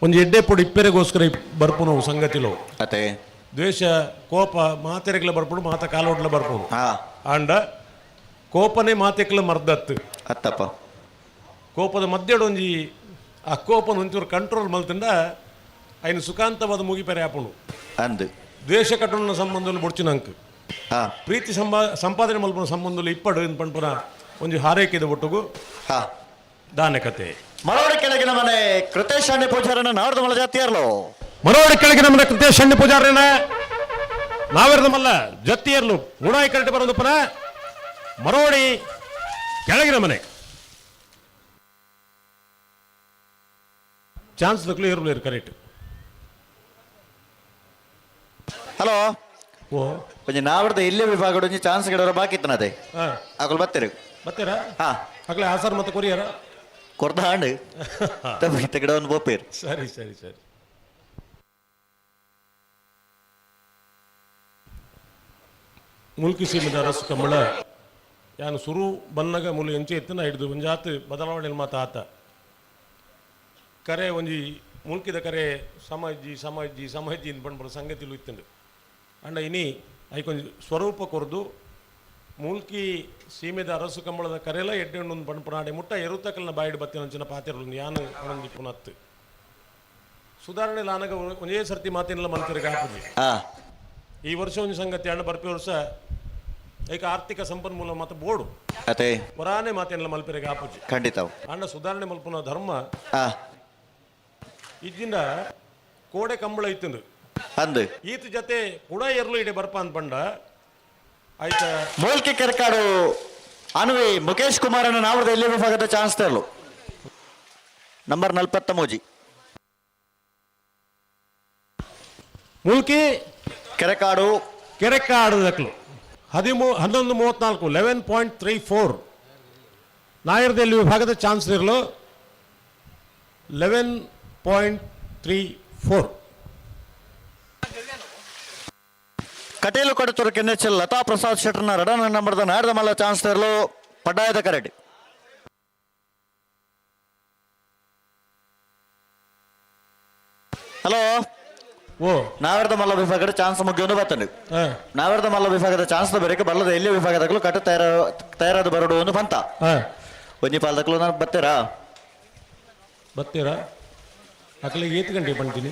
ಒಂದು ಎಡ್ಡೆ ಪೊಡಿ ಇಪ್ಪೆರೆಗೋಸ್ಕರ ಬರ್ಪುನು ಸಂಗತಿಲು ಅತೆ ದ್ವೇಷ ಕೋಪ ಮಾತೆರೆಗ್ಲ ಬರ್ಪುಡು ಮಾತ ಕಾಲೋಡ್ಲ ಬರ್ಪುನು ಹಾ ಆಂಡ ಕೋಪನೆ ಮಾತೆಕ್ಲ ಮರ್ದತ್ತು ಅತ್ತಪ್ಪ ಕೋಪದ ಮಧ್ಯಡು ಒಂಜಿ ಆ ಕೋಪನ ಒಂಚೂರು ಕಂಟ್ರೋಲ್ ಮಲ್ತಂಡ ఆయన ಸುಖಾಂತವಾದ ಮುಗಿಪೆರೆ ಆಪುಂಡು ಅಂದು ದ್ವೇಷ ಕಟ್ಟುನ ಸಂಬಂಧಗಳು ಬೊಡ್ಚಿನಂಕ್ ಹಾ ಪ್ರೀತಿ ಸಂಪಾದನೆ ಮಲ್ಪನ ಸಂಬಂಧಗಳು ಇಪ್ಪಡು ಅಂತ ಪಂಪನ ಒಂಜಿ ಹಾರೈಕೆದ ಒಟ್ಟುಗು ಹಾ ದಾನೆ ಕತೆ ಮಳವಡಿ ಕೆಳಗಿನ ಮನೆ ಕೃತೇಶ್ ಶಾಂಡಿ ಪೂಜಾರನ ನಾವರ್ದ ಮಲ ಜಾತಿಯರ್ಲು ಮರವಡಿ ಕೆಳಗಿನ ಮನೆ ಕೃತೇಶ್ ಶಾಂಡಿ ಪೂಜಾರನ ನಾವೆರ್ದ ಮಲ್ಲ ಜತ್ತಿಯರ್ಲು ಗುಣಾಯಿ ಕರೆಕ್ಟ್ ಬರೋದು ಪನ ಮರವಡಿ ಕೆಳಗಿನ ಮನೆ ಚಾನ್ಸ್ ದಕ್ಲು ಇರ್ಲು ಕರೆಕ್ಟ್ ಹಲೋ ಓ ಒಂಜಿ ನಾವರ್ದ ಇಲ್ಲೇ ವಿಭಾಗದ ಒಂಜಿ ಚಾನ್ಸ್ ಗಿಡವರ ಬಾಕಿ ಇತ್ತನದೆ ಹಾಂ ಆಕಲ್ ಬತ್ತೀರಿ ಬತ್ತೀರಾ ಹಾ ಆಗ್ಲೇ ಆಸಾರ್ ಮತ್ತೆ ಕೊರಿಯರ ಕೊರ್ದ ಹಾಂಡು ತಪ್ಪಿತ ಗಿಡ ಒಂದು ಬೋಪೇರು ಸರಿ ಸರಿ ಸರಿ ಮುಲ್ಕಿ ಸೀಮಿದ ರಸ ಕಮಳ ಯಾನು ಸುರು ಬನ್ನಗ ಮುಲು ಎಂಚೆ ಎತ್ತಿನ ಹಿಡಿದು ಒಂಜಾತ್ ಬದಲಾವಣೆ ಮಾತ ಆತ ಕರೆ ಒಂಜಿ ಮುಲ್ಕಿದ ಕರೆ ಸಮಜ್ಜಿ ಸಮಜ್ಜಿ ಸಮಜ್ಜಿ ಅಂತ ಬಂದ್ಬಿಡ ಸಂಗತಿಲು ಇತ್ತಂಡು ಅಂಡ ಇನಿ ಐಕೊಂಜಿ ಸ್ವರೂಪ ಕೊರ್ದು ಮೂಲ್ಕಿ ಸೀಮೆದ ಅರಸು ಕಂಬಳದ ಕರೆಲ ಎಡ್ಡೆಣ್ಣು ಪಣಪನಾಡೆ ಮುಟ್ಟ ಎರುತಕಲ್ನ ಬಾಯಿಡ್ ಬತ್ತಿನ ಅಂಚಿನ ಪಾತಿರಲು ಯಾನು ಒಣಂದಿ ಪುನತ್ತು ಸುಧಾರಣೆ ಲಾನಗ ಒಂದೇ ಸರ್ತಿ ಮಾತಿನೆಲ್ಲ ಮಲ್ತಿರಿಗೆ ಹಾಕುದು ಈ ವರ್ಷ ಒಂದು ಸಂಗತಿ ಅಣ್ಣ ಬರ್ಪಿ ವರ್ಷ ಈಗ ಆರ್ಥಿಕ ಸಂಪನ್ಮೂಲ ಮತ್ತು ಬೋರ್ಡು ಅತೆ ವರಾನೆ ಮಾತೆಲ್ಲ ಮಲ್ಪೆರೆಗೆ ಆಪುಜಿ ಖಂಡಿತ ಅಣ್ಣ ಸುಧಾರಣೆ ಮಲ್ಪನ ಧರ್ಮ ಇದ್ದಿಂದ ಕೋಡೆ ಕಂಬಳ ಇತ್ತಂದು ಅಂದು ಈತ ಜೊತೆ ಕೂಡ ಎರಲು ಇಡೆ ಬರ್ಪ ಅಂತ ಪಂಡ ಆಯ್ತಾ ಮೂಲ್ಕಿ ಕೆರಕಾಡು ಅನ್ವಿ ಮುಖೇಶ್ ಕುಮಾರನ ನಾವರ್ದ ಇಲ್ಲೇ ವಿಭಾಗದ ಚಾನ್ಸ್ ತರಲು ನಂಬರ್ 40 ಮೋಜಿ ಮೂಲ್ಕಿ ಕೆರೆಕಾಡು ಕೆರೆಕಾಡು ದಕ್ಲು 11:34 11.34 ನಾಯರ್ದಲ್ಲಿ ವಿಭಾಗದ ಚಾನ್ಸ್ ಇರಲು 11.34 ಕಟೇಲು ಕೊಡತೂರು ಕೆನ್ನೆಚ್ಚಲ್ ಲತಾ ಪ್ರಸಾದ್ ಶೆಟ್ಟರ್ನ ರಡನ ನಂಬರ್ದ ನಾಡ್ದ ಮಲ್ಲ ಚಾನ್ಸ್ ತರಲು ಪಡ್ಡಾಯದ ಕರಡಿ ಹಲೋ ಓ ನಾವೆರ್ದ ಮಲ್ಲ ವಿಭಾಗದ ಚಾನ್ಸ್ ಮುಗಿಯೊಂದು ಬತ್ತಂಡು ನಾವೆರ್ದ ಮಲ್ಲ ವಿಭಾಗದ ಚಾನ್ಸ್ ಬರೀಕ ಬಲ್ಲದ ಎಲ್ಲಿ ವಿಭಾಗದಕ್ಕೂ ಕಟ್ಟು ತಯಾರಾದ ಬರಡು ಒಂದು ಬಂತ ಒಂಜಿ ಪಾಲದಕ್ಕೂ ನಾನು ಬತ್ತೀರಾ ಬತ್ತೀರಾ ಅಕ್ಕಲಿಗೆ 8 ಗಂಟೆ ಬಂತೀನಿ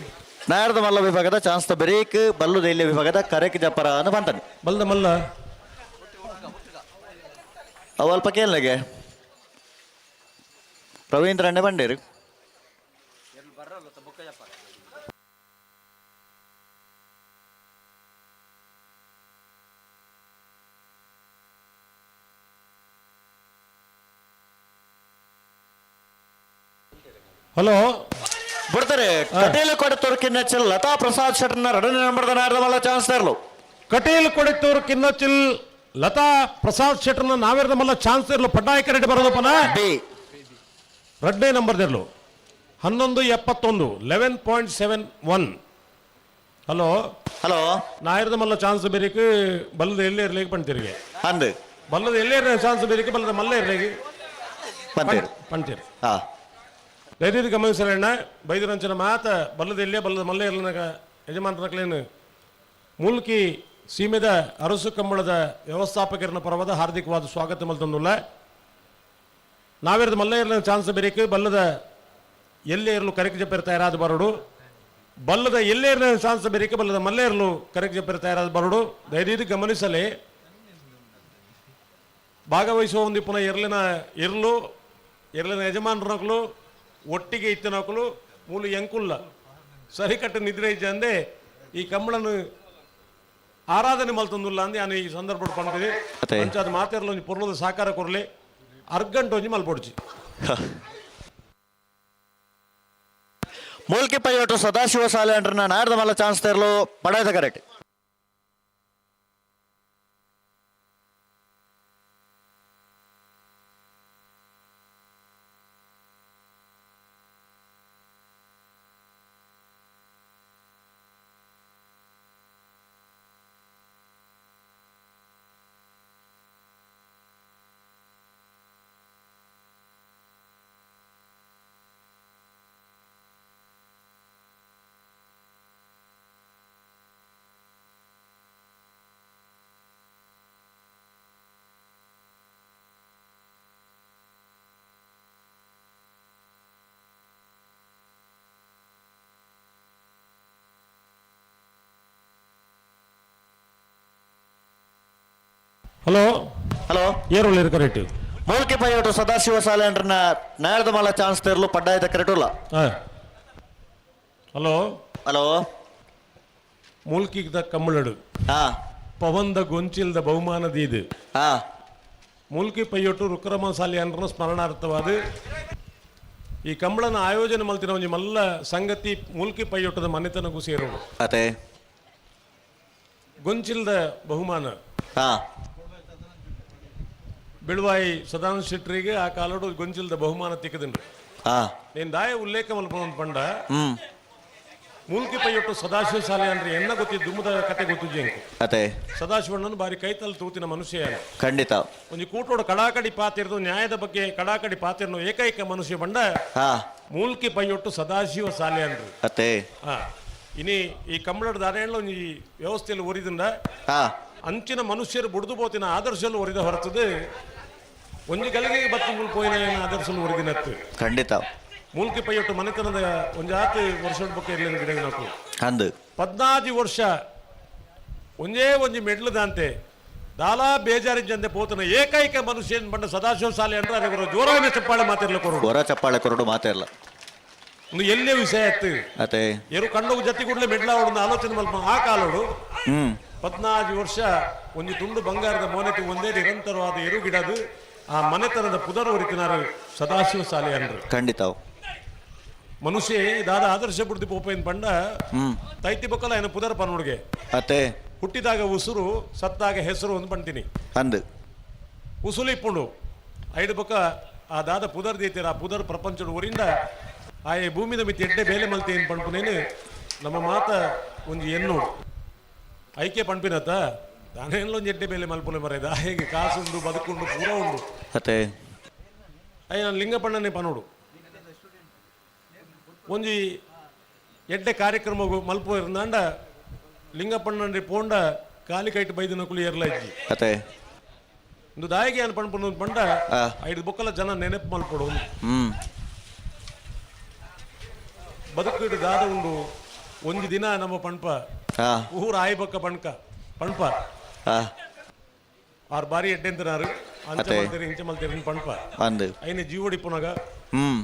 ನಾಡ್ದ ಮಲ್ಲ ವಿಭಾಗದ ಚಾನ್ಸ್ ಬರೀಕ್ ಬಲ್ಲದ ಎಲ್ಲಿ ವಿಭಾಗದ ಕರೆಕ್ ಜಪರ ಅನ್ನು ಬಂತಾನೆ ಬಲ್ದ ಮಲ್ಲ ಅವಲ್ಪ ಕೇಳಗೆ ಪ್ರವೀಂದ್ರಣ್ಣೆ ಬಂಡೇರು ಹಲೋ ಬಿಡ್ತಾರೆ ಕಟೇಲು ಕೊಡತೂರು ಕಿನ್ನಚ್ಚಲ್ ಲತಾ ಪ್ರಸಾದ್ ಶೆಟ್ಟರ್ನ ರಡನೆ ನಂಬರ್ದ ನಾಡ್ದ ಮಲ್ಲ ಚಾನ್ಸ್ ತರಲು ಕಟೇಲ್ ಕೊಡಿತೂರು ಕಿನ್ನಚಿಲ್ ಲತಾ ಪ್ರಸಾದ್ ಶೆಟ್ಟರ್ನ ನಾವೆರ್ದ ಮಲ್ಲ ಚಾನ್ಸ್ ಇರಲು ಪಡ್ಡಾಯ ಕರೆಕ್ಟ್ ಬರೋದಪ್ಪನ ಬಿ ರಡ್ಡೇ ನಂಬರ್ ಇರಲು 11.71 11.71 ಹಲೋ ಹಲೋ ನಾಯರ್ದ ಮಲ್ಲ ಚಾನ್ಸ್ ಬೇರಿಕೆ ಬಲ್ಲದ ಎಲ್ಲೇ ಇರ್ಲಿಕ್ಕೆ ಪಂತೀರಿಗೆ ಅಂದು ಬಲ್ಲದ ಎಲ್ಲೇ ಚಾನ್ಸ್ ಬೇರಿಕೆ ಬಲ್ಲದ ಮಲ್ಲ ಇರ್ಲಿಕ್ಕೆ ಬಂತೀರು ಪಂತೀರಿ ಹಾ ದಯವಿಟ್ಟು ಗಮನಿಸಲಣ್ಣ ಬೈದರಂಚನ ಮಾತ ಬಲ್ಲದ ಎಲ್ಲೇ ಬಲ್ಲದ ಮಲ್ಲ ಇರ್ಲನಾಗ ಯಜಮಾನರಕ್ಲೇನು ಮೂಲ್ಕಿ ಸೀಮೆದ ಅರಸು ಕಂಬಳದ ವ್ಯವಸ್ಥಾಪಕರನ್ನ ಪರವಾದ ಹಾರ್ದಿಕವಾದ ಸ್ವಾಗತ ಮಲ್ತಂದುಲ್ಲ ನಾವೆರ್ದ ಮಲ್ಲ ಇರ್ಲ ಚಾನ್ಸ್ ಬೇರಿಕೆ ಬಲ್ಲದ ಎಲ್ಲೇ ಇರಲು ಕರೆಕ್ಟ್ ಜಪ್ಪರ್ ತಯಾರಾದ ಬರಡು ಬಲ್ಲದ ಎಲ್ಲೇ ಇರಲ ಚಾನ್ಸ್ ಬೇರಿಕೆ ಬಲ್ಲದ ಮಲ್ಲ ಇರಲು ಕರೆಕ್ಟ್ ಜಪ್ಪರ್ ತಯಾರಾದ ಬರಡು ದಯವಿಟ್ಟು ಗಮನಿಸಲಿ ಭಾಗವಹಿಸುವ ಒಂದು ಪುನಃ ಇರಲಿನ ಯಜಮಾನರಕ್ಕಲು ಒಟ್ಟಿಗೆ ಇತ್ತನಕಲು ಮೂಲ ಎಂಕುಲ್ಲ ಸರಿಕಟ್ಟು ನಿದ್ರೆ ಇಜ್ಜ ಅಂದೆ ಈ ಕಂಬಳನ್ನು ಆರಾಧನೆ ಮಲ್ತಂದುಲ್ಲ ಅಂದೆ ನಾನು ಈ ಸಂದರ್ಭ ಪಡ್ಕೊಂತೀನಿ ಪಂಚಾಯತ್ ಮಾತಾಡಲು ಒಂದು ಪೂರ್ಣದ ಸಾಕಾರ ಕೊರಲಿ ಅರ್ಗಂಟು ಒಂಜಿ ಮಲ್ಪೊಡ್ಚಿ ಮೂಲ್ಕಿ ಪೈಯೋಟು ಸದಾಶಿವ ಶಾಲೆ ಅಂಡ್ರನ್ನ ನಾಡ್ದ ಮಲ್ಲ ಚಾನ್ಸ್ ತರಲು ಪಡೆದ ಕರೆಕ್ಟ್ ಹಲೋ ಹಲೋ ಏರೋಳಿ ಕರೆಕ್ಟ್ ಮೂಲ್ಕಿ ಪೈಯೋಟು ಸದಾಶಿವ ಸಾಲೇಂಡ್ರನ ನೇರದ ಮಲ ಚಾನ್ಸ್ ತೆರಲು ಪಡ್ಡಾಯದ ಕರೆಕ್ಟುಲ್ಲ. ಹಲೋ ಹಲೋ ಮೂಲ್ಕಿದ ಕಮ್ಮಳಡು ಹಾ ಪವಂದ ಗೊಂಚಿಲ್ದ ಬಹುಮಾನದ ಇದು ಹಾ ಮೂಲ್ಕಿ ಪೈಯೊಟ್ಟು ರುಕ್ರಮ ಸಾಲಿಯನ್ರನ್ನ ಸ್ಮರಣಾರ್ಥವಾದ ಈ ಕಂಬಳನ ಆಯೋಜನೆ ಮಲ್ತಿನ ಒಂಜಿ ಮಲ್ಲ ಸಂಗತಿ ಮೂಲ್ಕಿ ಪೈಯೊಟ್ಟದ ಮನೆತನಗೂ ಸೇರೋದು ಅದೇ ಗೊಂಚಿಲ್ದ ಬಹುಮಾನ ಹಾ ಬಿಳುವಾಯಿ ಸದಾನಂದ ಶೆಟ್ಟರಿಗೆ ಆ ಕಾಲಡು ಗೊಂಚಿಲ್ದ ಬಹುಮಾನ ತಿಕ್ಕದಿಂಡ್ರು ಹಾ నేను దాయ ఉల్లేఖ మల్పొంದು పంಡ ಹ್ಮ್ ಮೂಲ್ಕಿ ಪೈಯೊಟ್ಟು ಸದಾಶಿವ ಸಾಲೆ ಅಂದ್ರೆ ಎನ್ನ ಗೊತ್ತಿದ್ದು ದುಮ್ಮದ ಕತೆ ಗೊತ್ತಿದ್ದೆ ಅಂಕು ಅದೇ ಸದಾಶಿವಣ್ಣನ ಬಾರಿ ಕೈತಲ್ ತೂತಿನ ಮನುಷ್ಯ ಖಂಡಿತ ಒಂದು ಕೂಟೋಡ ಕಡಾಕಡಿ ಪಾತಿರ್ದು ನ್ಯಾಯದ ಬಗ್ಗೆ ಕಡಾಕಡಿ ಪಾತಿರ್ನು ಏಕೈಕ ಮನುಷ್ಯ ಬಂಡ ಹಾ ಮೂಲ್ಕಿ ಪೈಯೊಟ್ಟು ಸದಾಶಿವ ಸಾಲೆ ಅಂದ್ರು ಅದೇ ಹಾ ಇನಿ ಈ ಕಂಬಳದ ದಾರೆಯಲ್ಲ ಒಂದು ಈ ವ್ಯವಸ್ಥೆಯಲ್ಲಿ ಒರಿದಿಂದ ಹಾ ಅಂಚಿನ ಮನುಷ್ಯರು ಬುಡ್ದು ಬೋತಿನ ಆದರ್ಶಲು ಒರಿದ ಹೊರತದು ಒಂಜಿ ಗಲಿಗೆ ಬತ್ತು ಪೋಯಿನ ಆದರ್ಶಲು ಒರಿದಿನತ್ತು ಖಂಡಿತ ಮೂಲ್ಕಿ ಪೈಯೊಟ್ಟು ಮನೆತನದ ಒಂದು ಆತು ವರ್ಷದ ಬಗ್ಗೆ ಇರಲಿಲ್ಲ ಗಿಡ ನಾವು ಅಂದು 14 ವರ್ಷ ಒಂದೇ ಒಂಜಿ ಮೆಡ್ಲು ದಾಂತೆ ದಾಲಾ ಬೇಜಾರಿಜ್ಜಂತೆ ಪೋತನ ಏಕೈಕ ಮನುಷ್ಯನ್ ಬಂಡ ಸದಾಶಿವ ಸಾಲೆ ಅಂದ್ರೆ ಅದರ ಜೋರಾಗಿನ ಚಪ್ಪಾಳೆ ಮಾತಿರ್ಲ ಕೊರೋಡು ಗೊರ ಚಪ್ಪಾಳೆ ಕೊರಡು ಮಾತೇರ್ಲ ಒಂದು ಎಲ್ಲೇ ವಿಷಯ ಎತ್ತು ಅದೇ ಎರು ಕಂಡು ಜತಿ ಕೂಡಲೇ ಮೆಡ್ಲ ಅವಳನ್ನ ಆಲೋಚನೆ ಮಲ್ಪ ಆ ಕಾಲೋಡು ಹ್ಮ್ 14 ವರ್ಷ ಒಂದು ತುಂಡು ಬಂಗಾರದ ಮೋನೆತಿ ಒಂದೇ ನಿರಂತರವಾದ ಎರು ಗಿಡದು ಆ ಮನೆತನದ ಪುದರ್ ಹೊರಿತಿನಾರು ಸದಾಶಿವ ಸಾಲೆ ಅಂದ್ರು ಖಂಡಿತ ಮನುಷ್ಯ ದಾದ ಆದರ್ಶ ಬುಡ್ದಿ ಪೋಪೇನ್ ಪಂಡ ಹ್ಮ್ ತೈತಿ ಬಕ್ಕಲ್ಲ ಏನು ಪುದರ್ ಪನ್ನೋಡ್ಗೆ ಅದೇ ಹುಟ್ಟಿದಾಗ ಉಸುರು ಸತ್ತಾಗ ಹೆಸರು ಅಂತ ಪಂತೀನಿ ಅಂದು ಉಸುಲು ಇಪ್ಪುಂಡು ಐದು ಬೊಕ್ಕ ಆ ದಾದ ಪುದರ್ ದೀತೀರ ಆ ಪುದರ್ ಪ್ರಪಂಚದ ಊರಿಂದ ಆ ಈ ಭೂಮಿದ ಮಿತಿ ಎಡ್ಡೆ ಬೇಲೆ ಮಲ್ತಿ ಏನು ಪಂಪನೇನು ನಮ್ಮ ಮಾತ ಒಂಜಿ ಎನ್ನೋಡು ಐಕೆ ಪಂಪಿನತ್ತ ದಾನೆಲ್ಲ ಒಂದು ಎಡ್ಡೆ ಬೇಲೆ ಮಲ್ಪುಲೆ ಮರೆಯದ ಹೇಗೆ ಕಾಸುಂಡು ಬದುಕುಂಡು ಪೂರ ಉಂಡು ಅದೇ ಅಯ್ಯ ನಾನು ಲಿಂಗಪಣ್ಣನೇ ಪನೋಡು ಒಂಜಿ ಎಡ್ಡೆ ಕಾರ್ಯಕ್ರಮ ಮಲ್ಪು ಇರಂದಾಂಡ ಲಿಂಗಪಣ್ಣನ್ರಿ ಪೋಂಡ ಕಾಲಿ ಕೈಟ್ ಬೈದಿನ ಕುಲಿ ಏರ್ಲ ಇಜ್ಜಿ ಅದೇ ಒಂದು ದಾಯಿಗೆ ಏನು ಪಂಪನ ಪಂಡ ಆ. ಐದು ಬೊಕ್ಕಲ ಜನ ನೆನಪು ಮಲ್ಪಡು ಹ್ಮ್ ಬದುಕಿಡು ದಾದ ಉಂಡು ಒಂಜಿ ದಿನ ನಮ್ಮ ಪಂಪ ಹಾ ಊರ ಆಯ್ ಬೊಕ್ಕ ಪಂಪ ಹಾ ಆರ್ ಬಾರಿ ಎಡ್ಡೆಂತನಾರು ಅಂಚ ಅದೇ. ಮಲ್ತೇರಿ ಇಂಚ ಮಲ್ತೇರಿ ಪಂಪ ಅಂದು ಐನ ಜೀವಡಿ ಪುನಗ ಹ್ಮ್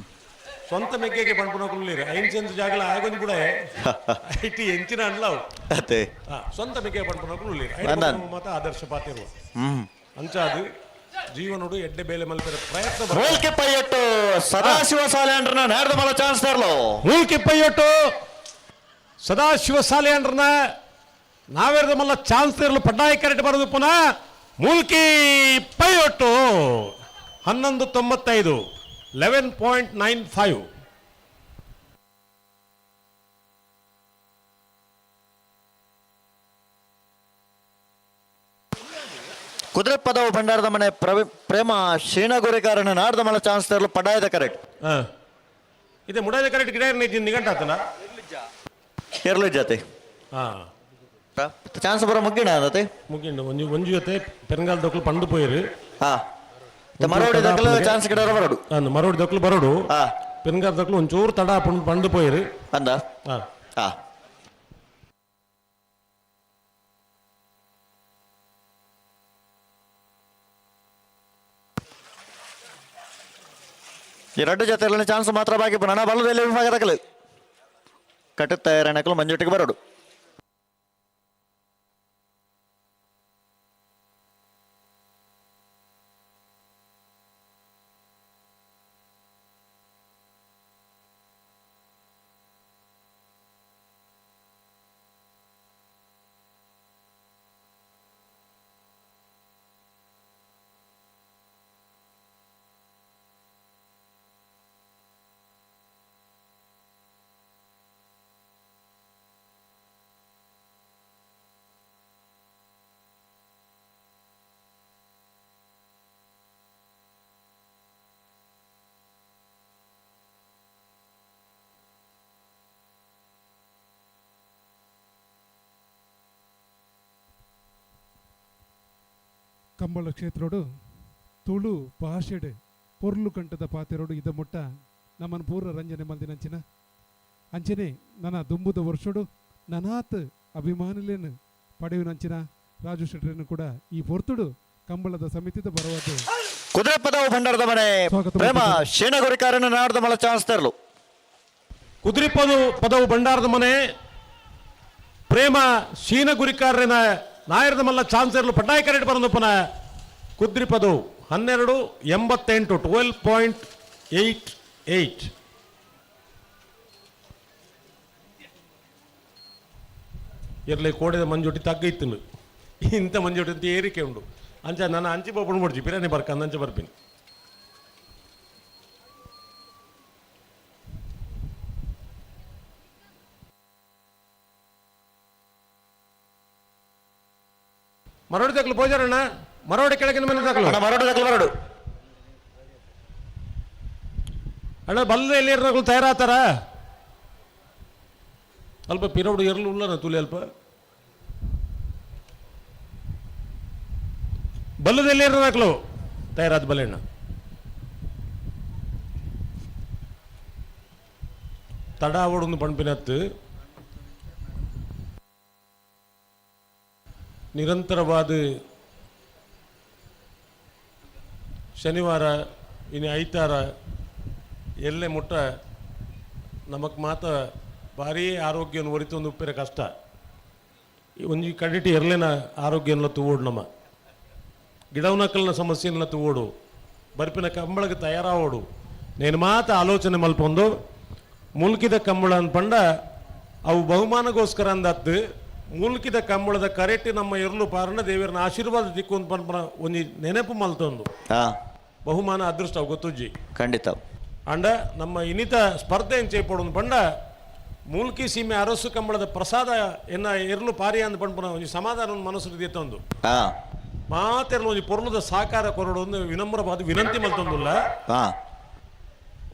ಸ್ವಂತ ಮೆಗ್ಗೆಗೆ ಪಂಪನ ಕುಳ್ಳೀರಿ ಐನ್ ಚೆಂದ ಜಾಗಲ ಆಗೊಂದು ಕೂಡ ಐಟಿ ಎಂಚಿನ ಅನ್ಲಾವು ಅದೇ ಸ್ವಂತ ಮೆಗ್ಗೆ ಪಂಪನ ಕುಳ್ಳೀರಿ ಅಂದಾನ್. ಮಾತ ಆದರ್ಶ ಪಾತಿರುವ ಹ್ಮ್ ಅಂಚಾದು ಜೀವನೋಡು ಎಡ್ಡೆ ಬೇಲೆ ಮಲ್ಪರ ಪ್ರಯತ್ನ ಮೂಲ್ಕಿ ಪೈಯೊಟ್ಟು ಸದಾಶಿವ ಸಾಲೇಂಡ್ರನ ನೇರದ ಮಲ ಚಾನ್ಸ್ ತೆರಲು ಮೂಲ್ಕಿ ಪೈಯೊಟ್ಟು ಸದಾಶಿವ ಸಾಲೆ ಅಂಡ್ರನ ನಾವೇರ್ದ ಮಲ್ಲ ಚಾನ್ಸ್ ಇರಲು ಪಡ್ಡಾಯಿ ಕರೆಕ್ಟ್ ಬರೋದು ಪುನಃ ಮೂಲ್ಕಿ ಪೈಯೊಟ್ಟು 11.95 11.95 ಕುದುರೆ ಪದವು ಭಂಡಾರದ ಮನೆ ಪ್ರೇಮ ಶ್ರೀನಗುರಿಕಾರನ ನಾಡ್ದ ಮಲ ಚಾನ್ಸ್ ತೆರಲು ಪಡ್ಡಾಯದ ಕರೆಕ್ಟ್ ಇದೆ ಮುಡಾದ ಕರೆಕ್ಟ್ ಗಿಡ ನಿಗಂಟ ಆತನ ಇರ್ಲಿ ಜೊತೆ ಹಾ ಚಾನ್ಸ್ ಬರೋ ಮುಗ್ಗಿಣ ಅದತೆ ಮುಗಿಂಡು ಒಂಜು ಜೊತೆ ಪೆರಂಗಾಲ ದೊಕ್ಕಲು ಪಂಡು ಪೋಯಿರು ಹಾ ಮರೋಡಿ ದಕ್ಕಲು ಚಾನ್ಸ್ ಗಿಡ ಬರೋಡು ಮರೋಡಿ ದೊಕ್ಕಲು ಬರೋಡು ಹಾ ಪೆರಂಗಾಲ ದೊಕ್ಕಲು ಒಂಚೂರು ತಡ ಪಂಡು ಪೋಯಿರು ಅಂದ ಹಾ ಹಾ ಈ ಎರಡು ಜೊತೆಯಲ್ಲಿ ಚಾನ್ಸ್ ಮಾತ್ರ ಬಾಕಿ ಪುನಃ ಬಲದಲ್ಲಿ ವಿಭಾಗ ತಗಲು ಕಟ್ಟುತ್ತ ರಣಕಲು ಮಂಜುಟಿಗೆ ಬರೋಡು ಕಂಬಳ ಕ್ಷೇತ್ರೋಡು ತುಳು ಭಾಷೆಡ್ ಪೊರ್ಲು ಕಂಟದ ಪಾತೆರೋಡು ಇದ ಮುಟ್ಟ ನಮ್ಮನ್ನು ಪೂರ್ವ ರಂಜನೆ ಮಲ್ದಿನಂಚಿನ ಅಂಚನೆ ನನ್ನ ದುಂಬುದ ವರ್ಷೋಡು ನನಾತ್ ಅಭಿಮಾನಿಲೇನು ಪಡೆಯುನಂಚಿನ ರಾಜು ಶೆಟ್ಟರನ್ನು ಕೂಡ ಈ ಪೊರ್ತುಡು ಕಂಬಳದ ಸಮಿತಿದ ಬರವಾದ ಕುದುರೆ ಪದವು ಭಂಡಾರದ ಮನೆ ಸ್ವಾಗತ ಪ್ರೇಮ ಮಾಡ್ತಿದ್ದಾರೆ. ಶೇನಗುರಿಕಾರನ ನಾಡದ ಮಲ ಚಾನ್ಸ್ ತರಲು ಕುದುರೆ ಪದವು ಭಂಡಾರದ ಮನೆ ಪ್ರೇಮ ಶೀನ ಗುರಿಕಾರನ ನಾಯರದ ಮಲ್ಲ ಚಾನ್ಸರ್ಲು ಪಟ್ಟಾಯ ಕರೆಕ್ಟ್ ಬರೋದಪ್ಪನ ಕುದುರೆ ಪದವು 1288 12.88 ಇರಲಿ ಕೋಡೆದ ಮಂಜುಟಿ ತಗ್ಗ ಇತ್ತು ಇಂಥ ಮಂಜುಟಿ ಅಂತ ಏರಿಕೆ ಉಂಡು ಅಂಚ ನಾನು ಅಂಚಿ ಬೋಪಣ್ ಮಾಡ್ಜಿ ಬಿರಿಯಾನಿ ಬರ್ಕಂದ ಅಂಚೆ ಬರ್ತೀನಿ ಮರಡಿ ತಗ್ಲು ಪೋಜಾರಣ್ಣ ಮರಡಿ ಕೆಳಗಿನ ಮನೆ ತಗ್ಲು ಮರಡು ಅಣ್ಣ ಬಲ್ಲ ಎಲ್ಲಿ ತಗ್ಲು ತಯಾರಾತಾರ ಅಲ್ಪ ಪಿರೌಡು ಎರಲು ಉಳ್ಳನ ತುಲಿ ಅಲ್ಪ ಬಲ್ಲದಲ್ಲಿ ಇರದಾಕ್ಲು ತಯಾರಾದ ಬಲೆಣ್ಣ ತಡ ಅವಡೊಂದು ಪಣ್ಪಿನತ್ತು ನಿರಂತರವಾದ ಶನಿವಾರ ಇನ್ನು ಐತಾರ ಎಲ್ಲೇ ಮುಟ್ಟ ನಮಕ್ ಮಾತ ಭಾರಿ ಆರೋಗ್ಯವನ್ನು ಒರಿತೊಂದು ಉಪ್ಪಿರ ಕಷ್ಟ ಒಂಜಿ ಕಡಿಟಿ ಎರಲೇನ ಆರೋಗ್ಯನ ತೂವೋಡು ನಮ್ಮ ಗಿಡವನಕಲ್ನ ಸಮಸ್ಯೆನ ತೂವೋಡು ಬರ್ಪಿನ ಕಂಬಳಗೆ ತಯಾರಾವೋಡು నేను ಮಾತ ಆಲೋಚನೆ ಮಲ್ಪೊಂದು ಮುಲ್ಕಿದ ಕಂಬಳ ಅನ್ಪಂಡ ಅವು ಬಹುಮಾನಗೋಸ್ಕರ ಅಂದತ್ತು ಮುಲ್ಕಿದ ಕಂಬಳದ ಕರೆಕ್ಟ್ ನಮ್ಮ ಎರಲು ಪಾರಣ ದೇವರನ ಆಶೀರ್ವಾದ ದಿಕ್ಕು ಅಂತ ಪಂಪ ಒಂಜಿ ನೆನಪು ಮಲ್ತೊಂದು ಬಹುಮಾನ ಅದೃಷ್ಟ ಗೊತ್ತುಜ್ಜಿ ಖಂಡಿತ ಅಂಡ ನಮ್ಮ ಇನ್ನಿತ ಸ್ಪರ್ಧೆ ಏನು చేయಪಡು ಪಂಡ ಮೂಲ್ಕಿ ಸೀಮೆ ಅರಸು ಕಂಬಳದ ಪ್ರಸಾದ ಎನ್ನ ಎರಲು ಪಾರಿ ಅಂದ ಪಂಪನ ಒಂಜಿ ಸಮಾಧಾನ ಮನಸ್ಸು ದಿತ್ತೊಂದು ಮಾತೆರಲು ಒಂಜಿ ಪೊರ್ಲದ ಸಾಕಾರ ಕೊರಡು ಒಂದು ವಿನಮ್ರವಾದ ವಿನಂತಿ ಮಲ್ತೊಂದುಲ್ಲ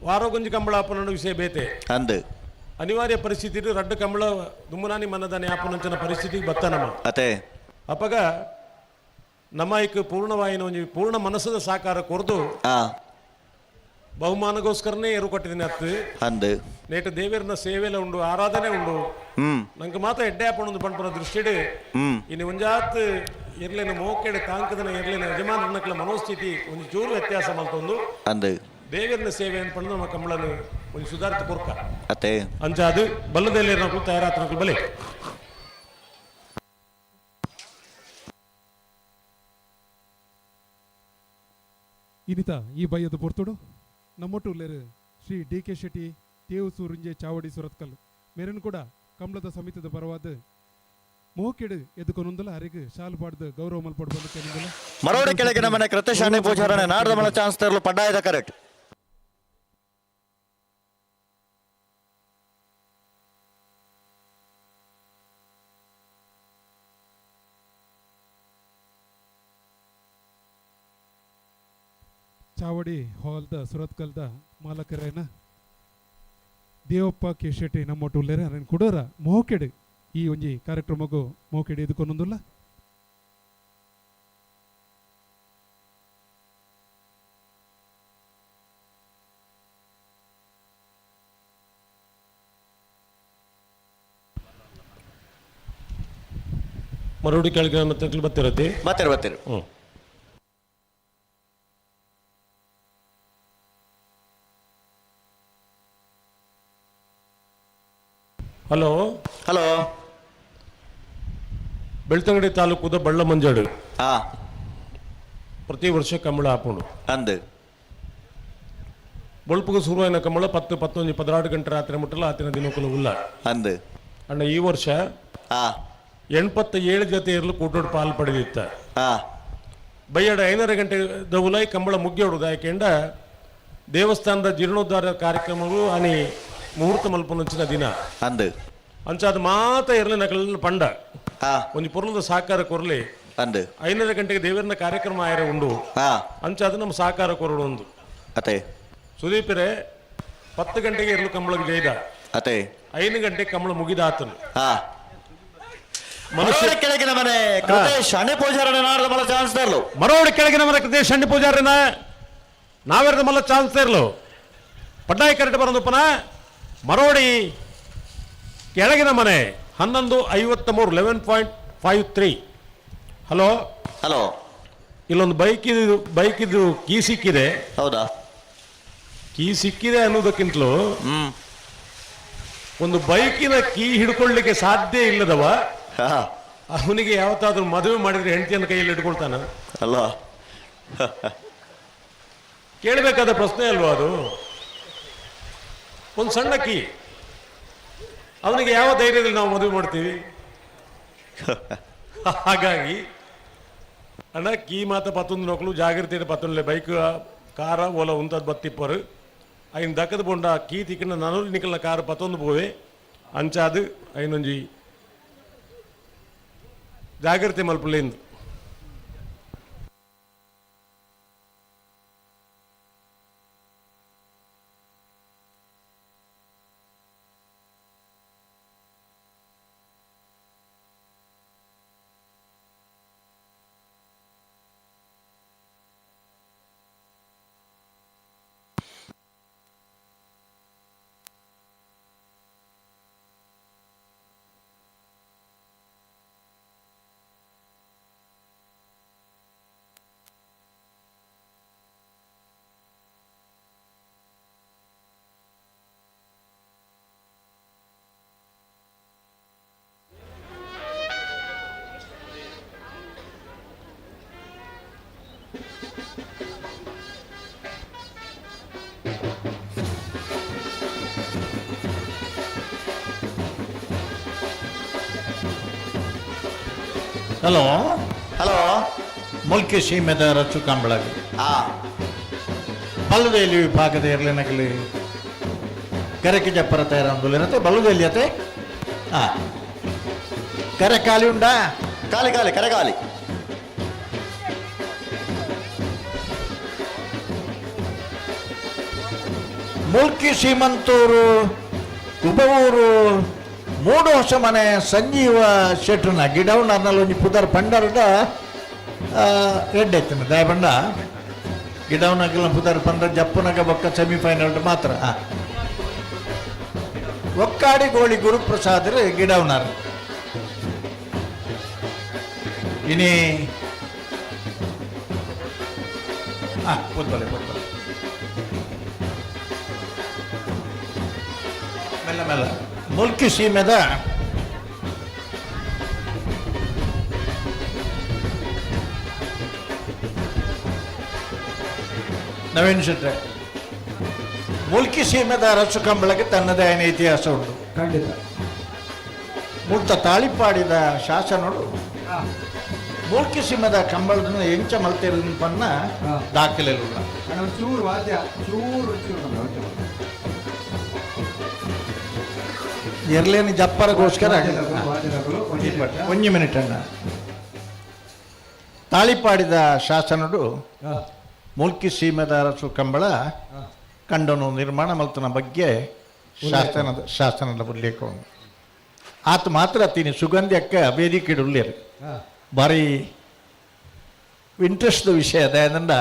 ವಾರೋಗೊಂಜಿ ಕಂಬಳ ಅಪ್ಪನ ವಿಷಯ ಬೇತೆ ಅಂದು ಅನಿವಾರ್ಯ ಪರಿಸ್ಥಿತಿ ರಡ್ಡು ಕಂಬಳ ದುಮ್ಮನಾನಿ ಮನ್ನದಾನೆ ಆಪನಂಚನ ಪರಿಸ್ಥಿತಿಗೆ ಬತ್ತ ನಮ್ಮ ಅತೆ ಅಪ್ಪಗ ನಮ್ಮ ಈಕ ಪೂರ್ಣವಾಯಿನ ಒಂಜಿ ಪೂರ್ಣ ಮನಸ್ಸದ ಸಾಕಾರ ಕೊರದು ಬಹುಮಾನಗೋಸ್ಕರನೇ ಏರು ಕೊಟ್ಟಿದ್ದೀನಿ ಅತ್ತು ಅಂದು ನೇಟ ದೇವರನ ಸೇವೆಲ ಉಂಡು ಆರಾಧನೆ ಉಂಡು ನಂಗೆ ಮಾತ್ರ ಎಡ್ಡೆ ಹಾಪಣೊಂದು ಪಂಪನ ದೃಷ್ಟಿಡು ಇನ್ನು ಒಂಜಾತ್ ಇರ್ಲೇನ ಮೋಕೆಡೆ ಕಾಂಕದನ ಇರ್ಲೇನ ಯಜಮಾನಕ್ಲ ಮನೋಸ್ಥಿತಿ ಒಂದು ಚೂರು ವ್ಯತ್ಯಾಸ ಮಲ್ತೊಂದು ಅಂದು ದೇವರನ ಸೇವೆ ಅನ್ಪಂಡು ನಮ್ಮ ಕಂಬಳನು ಒಂದು ಸುಧಾರಿತ ಕೊರ್ಕ ಅತೆ ಅಂಚ ಅದು ಬಲ್ಲದಲ್ಲಿ ನಕ್ಲು ತಯಾರಾತ ಬಲೆ ಇನಿತ ಈ ಬಯ್ಯದ ಪೊರ್ತುಡು ನಮ್ಮೊಟ್ಟು ಉಲ್ಲೇರು ಶ್ರೀ DK ಶೆಟ್ಟಿ ತೇವು ಸೂರುಂಜೆ ಚಾವಡಿ ಸುರತ್ಕಲ್ ಮೇರನ್ ಕೂಡ ಕಂಬಳದ ಸಮಿತಿದ ಬರವಾದ ಮೋಕೆಡು ಎದುಕೊನೊಂದಲ ಅರೆಗೆ ಶಾಲು ಪಾಡ್ದು ಗೌರವ ಮಲ್ಪಡು ಬಂದ ಮರವಡಿ ಕೆಳಗಿನ ಮನೆ ಕೃತಶಾನೆ ಪೂಜಾರನೆ ನಾಡದ ಮಲ ಚಾನ್ಸ್ ತರಲು ಪಡ್ಡಾಯದ ಕರೆಕ್ಟ್ ಚಾವಡಿ ಹಾಲ್ದ ಸುರತ್ಕಲ್ದ ಮಾಲಕರೇನ ದೇವಪ್ಪ ಕೆ ಶೆಟ್ಟಿ ನಮ್ಮೊಟ್ಟು ಉಲ್ಲೇರ ಅರೇನು ಕೊಡೋರ ಮೋಕೆಡು ಈ ಒಂಜಿ ಕಾರ್ಯಕ್ರಮಗೂ ಮೋಕೆಡು ಎದುಕೊನೊಂದುಲ್ಲ ಮರಡಿ ಕೆಳಗೆ ಮತ್ತೆ ಬರ್ತಿರತ್ತೆ ಬರ್ತೀರಿ ಹಲೋ ಹಲೋ ಬೆಳ್ತಂಗಡಿ ತಾಲೂಕುದ ಬಳ್ಳ ಮಂಜಾಡು ಹಾ ಪ್ರತಿ ವರ್ಷ ಕಂಬಳ ಹಾಕೊಂಡು ಅಂದು ಬೊಳ್ಪುಗ ಶುರುವಾಯಿನ ಕಂಬಳ 10, 11, 16 ಗಂಟೆ ರಾತ್ರಿ ಮುಟ್ಟಲ್ಲ ಆತಿನ ದಿನಕ್ಕೂ ಉಲ್ಲ ಅಂದು ಅಣ್ಣ ಈ ವರ್ಷ 87 ಜೊತೆ ಇರಲು ಕೂಟೋಡು ಪಾಲು ಪಡೆದಿತ್ತ ಬೈಯಡ 5:30 ಗಂಟೆ ದವುಲೈ ಕಂಬಳ ಮುಗ್ಗಿಯೋಡು ಯಾಕೆಂಡ ದೇವಸ್ಥಾನದ ಜೀರ್ಣೋದ್ಧಾರ ಕಾರ್ಯಕ್ರಮಗಳು ಅನಿ ಮುಹೂರ್ತ ಮಲ್ಪನಂಚಿನ ದಿನ ಅಂದು ಅಂಚ ಅದು ಮಾತ ಇರಲಿ ನಕಲಿನ ಪಂಡ ಒಂದು ಪೊರ್ಲದ ಸಾಕಾರ ಕೊರಲಿ ಅಂದು 5:30 ಗಂಟೆಗೆ ದೇವರನ ಕಾರ್ಯಕ್ರಮ ಆಯ್ರೆ ಉಂಡು ಅಂಚ ಅದು ನಮ್ಮ ಸಾಕಾರ ಕೊರಡು ಒಂದು ಅತೆ ಸುದೀಪಿರೆ 10 ಗಂಟೆಗೆ ಇರಲು ಕಂಬಳಕ್ಕೆ ಜೈದ ಅತೆ 5 ಗಂಟೆಗೆ ಕಂಬಳ ಮುಗಿದ ಆತನು ಮನುಷ್ಯ ಕೆಳಗಿನ ಮನೆ ಶನಿ ಪೂಜಾರನ ನಾಡದ ಮಲ ಚಾನ್ಸ್ ತರಲು ಮರವಡಿ ಕೆಳಗಿನ ಮನೆ ಕೃತಿ ಶಂಡಿ ಪೂಜಾರಿನ ನಾವೆರದ ಮಲ್ಲ ಚಾನ್ಸ್ ತರಲು ಪಡ್ಡಾಯಿ ಕರೆಕ್ಟ್ ಬರೋದಪ್ಪನ ಮರವಡಿ ಕೆಳಗಿನ ಮನೆ 11:53 11.53 ಹಲೋ ಹಲೋ ಇಲ್ಲೊಂದು ಬೈಕಿದು ಕೀ ಸಿಕ್ಕಿದೆ. ಹೌದಾ? ಕೀ ಸಿಕ್ಕಿದೆ ಅನ್ನೋದಕ್ಕಿಂತಲೂ ಒಂದು ಬೈಕಿನ ಕೀ ಹಿಡ್ಕೊಳ್ಳಿಕ್ಕೆ ಸಾಧ್ಯ ಇಲ್ಲದವ ಅವನಿಗೆ ಯಾವತ್ತಾದ್ರೂ ಮದುವೆ ಮಾಡಿದ್ರೆ ಹೆಂಡತಿಯನ್ನು ಕೈಯಲ್ಲಿ ಹಿಡ್ಕೊಳ್ತಾನ ಅಲ್ಲ? ಕೇಳಬೇಕಾದ ಪ್ರಶ್ನೆ ಅಲ್ವಾ ಅದು? ಒಂದು ಸಣ್ಣ ಕೀ, ಅವನಿಗೆ ಯಾವ ಧೈರ್ಯದಲ್ಲಿ ನಾವು ಮದುವೆ ಮಾಡ್ತೀವಿ? ಹಾಗಾಗಿ ಅಣ್ಣ ಕೀ ಮಾತ 11 ನೋಕಲು ಜಾಗ್ರತೆ 11 ಬೈಕ್ ಕಾರ ಓಲ ಉಂತದ್ ಬತ್ತಿಪ್ಪರು ಅಯ್ಯನ್ ದಕ್ಕದ ಬೊಂಡ ಕೀ ತಿಕ್ಕಿನ ನನೂರು ನಿಕಲ್ನ ಕಾರು 11 ಪೋವೆ ಅಂಚಾದು ಅಯ್ಯನೊಂಜಿ ಜಾಗ್ರತೆ ಮಲ್ಪಲೇಂದು. ಹಲೋ ಹಲೋ, ಮುಲ್ಕಿ ಸೀಮೆದ ರಚ್ಚು ಕಂಬಳಗಿ ಹಾಂ, ಬಲ್ಲುದೇಲಿ ವಿಭಾಗದ ಇರಲಿನಗಲಿ ಕರೆಕ್ಕೆ ಜಪ್ಪರ ತಯಾರಂದುಲಿರತ್ತೆ ಬಲ್ಲುದೇಲಿ ಅತ್ತೆ. ಹಾಂ, ಕರೆ ಖಾಲಿ ಉಂಡಾ? ಖಾಲಿ ಖಾಲಿ ಕರೆ ಖಾಲಿ. ಮುಲ್ಕಿ ಸೀಮಂತೂರು ಉಪವೂರು 3 ವರ್ಷ ಮನೆ ಸಂಜೀವ ಶೆಟ್ರನ ಗಿಡವನಲ್ಲಿ ಒಂಜಿ ಪುದರ್ ಪಂಡರ್ದ ಎಡ್ಡೆತ್ತಿನ ದಯಬಂಡ ಗಿಡವನಾಗಿಲ್ಲ ಪುದರ್ ಪಂಡ ಜಪ್ಪನಾಗ ಬೊಕ್ಕ ಸೆಮಿಫೈನಲ್ ಮಾತ್ರ. ಒಕ್ಕಾಡಿ ಗೋಳಿ ಗುರುಪ್ರಸಾದರ್ ಗಿಡವನಾರ ಇನಿ ಪುತ್ತಲೆ ಮೆಲ್ಲ ಮೆಲ್ಲ ಮುಲ್ಕಿ ಸೀಮೆದ ನವೀನ್ ಶೆಟ್ರೆ, ಮುಲ್ಕಿ ಸೀಮೆದ ಅರಸು ಕಂಬಳಕ್ಕೆ ತನ್ನದೇ ಆಯ್ನ ಇತಿಹಾಸ ಉಂಟು. ಖಂಡಿತ. ಮುಲ್ತ ತಾಳಿಪಾಡಿದ ಶಾಸನಗಳು ಮುಲ್ಕಿ ಸೀಮೆದ ಕಂಬಳದ ಎಂಚ ಮಲ್ತಿರೋದನ್ನ ಪನ್ನ ದಾಖಲೆ ಚೂರು ವಾದ್ಯ ಚೂರು ಎರ್ಲೇನಿ ಜಪ್ಪರಗೋಸ್ಕರ ಒಂಜಿ ಮಿನಿಟ್ ಅಣ್ಣ. ತಾಳಿಪಾಡಿದ ಶಾಸನಡು ಮುಲ್ಕಿ ಸೀಮೆದ ಅರಸು ಕಂಬಳ ಕಂಡನು ನಿರ್ಮಾಣ ಮಲ್ತನ ಬಗ್ಗೆ ಶಾಸನದ ಉಲ್ಲೇಖ ಉಂಟು. ಆತ ಮಾತ್ರ ತೀನಿ ಸುಗಂಧಕ್ಕ ವೇದಿಕೆ ಉಳ್ಳೇರು ಭಾರಿ ಇಂಟ್ರೆಸ್ಟ್ ವಿಷಯ ಅದಂಡ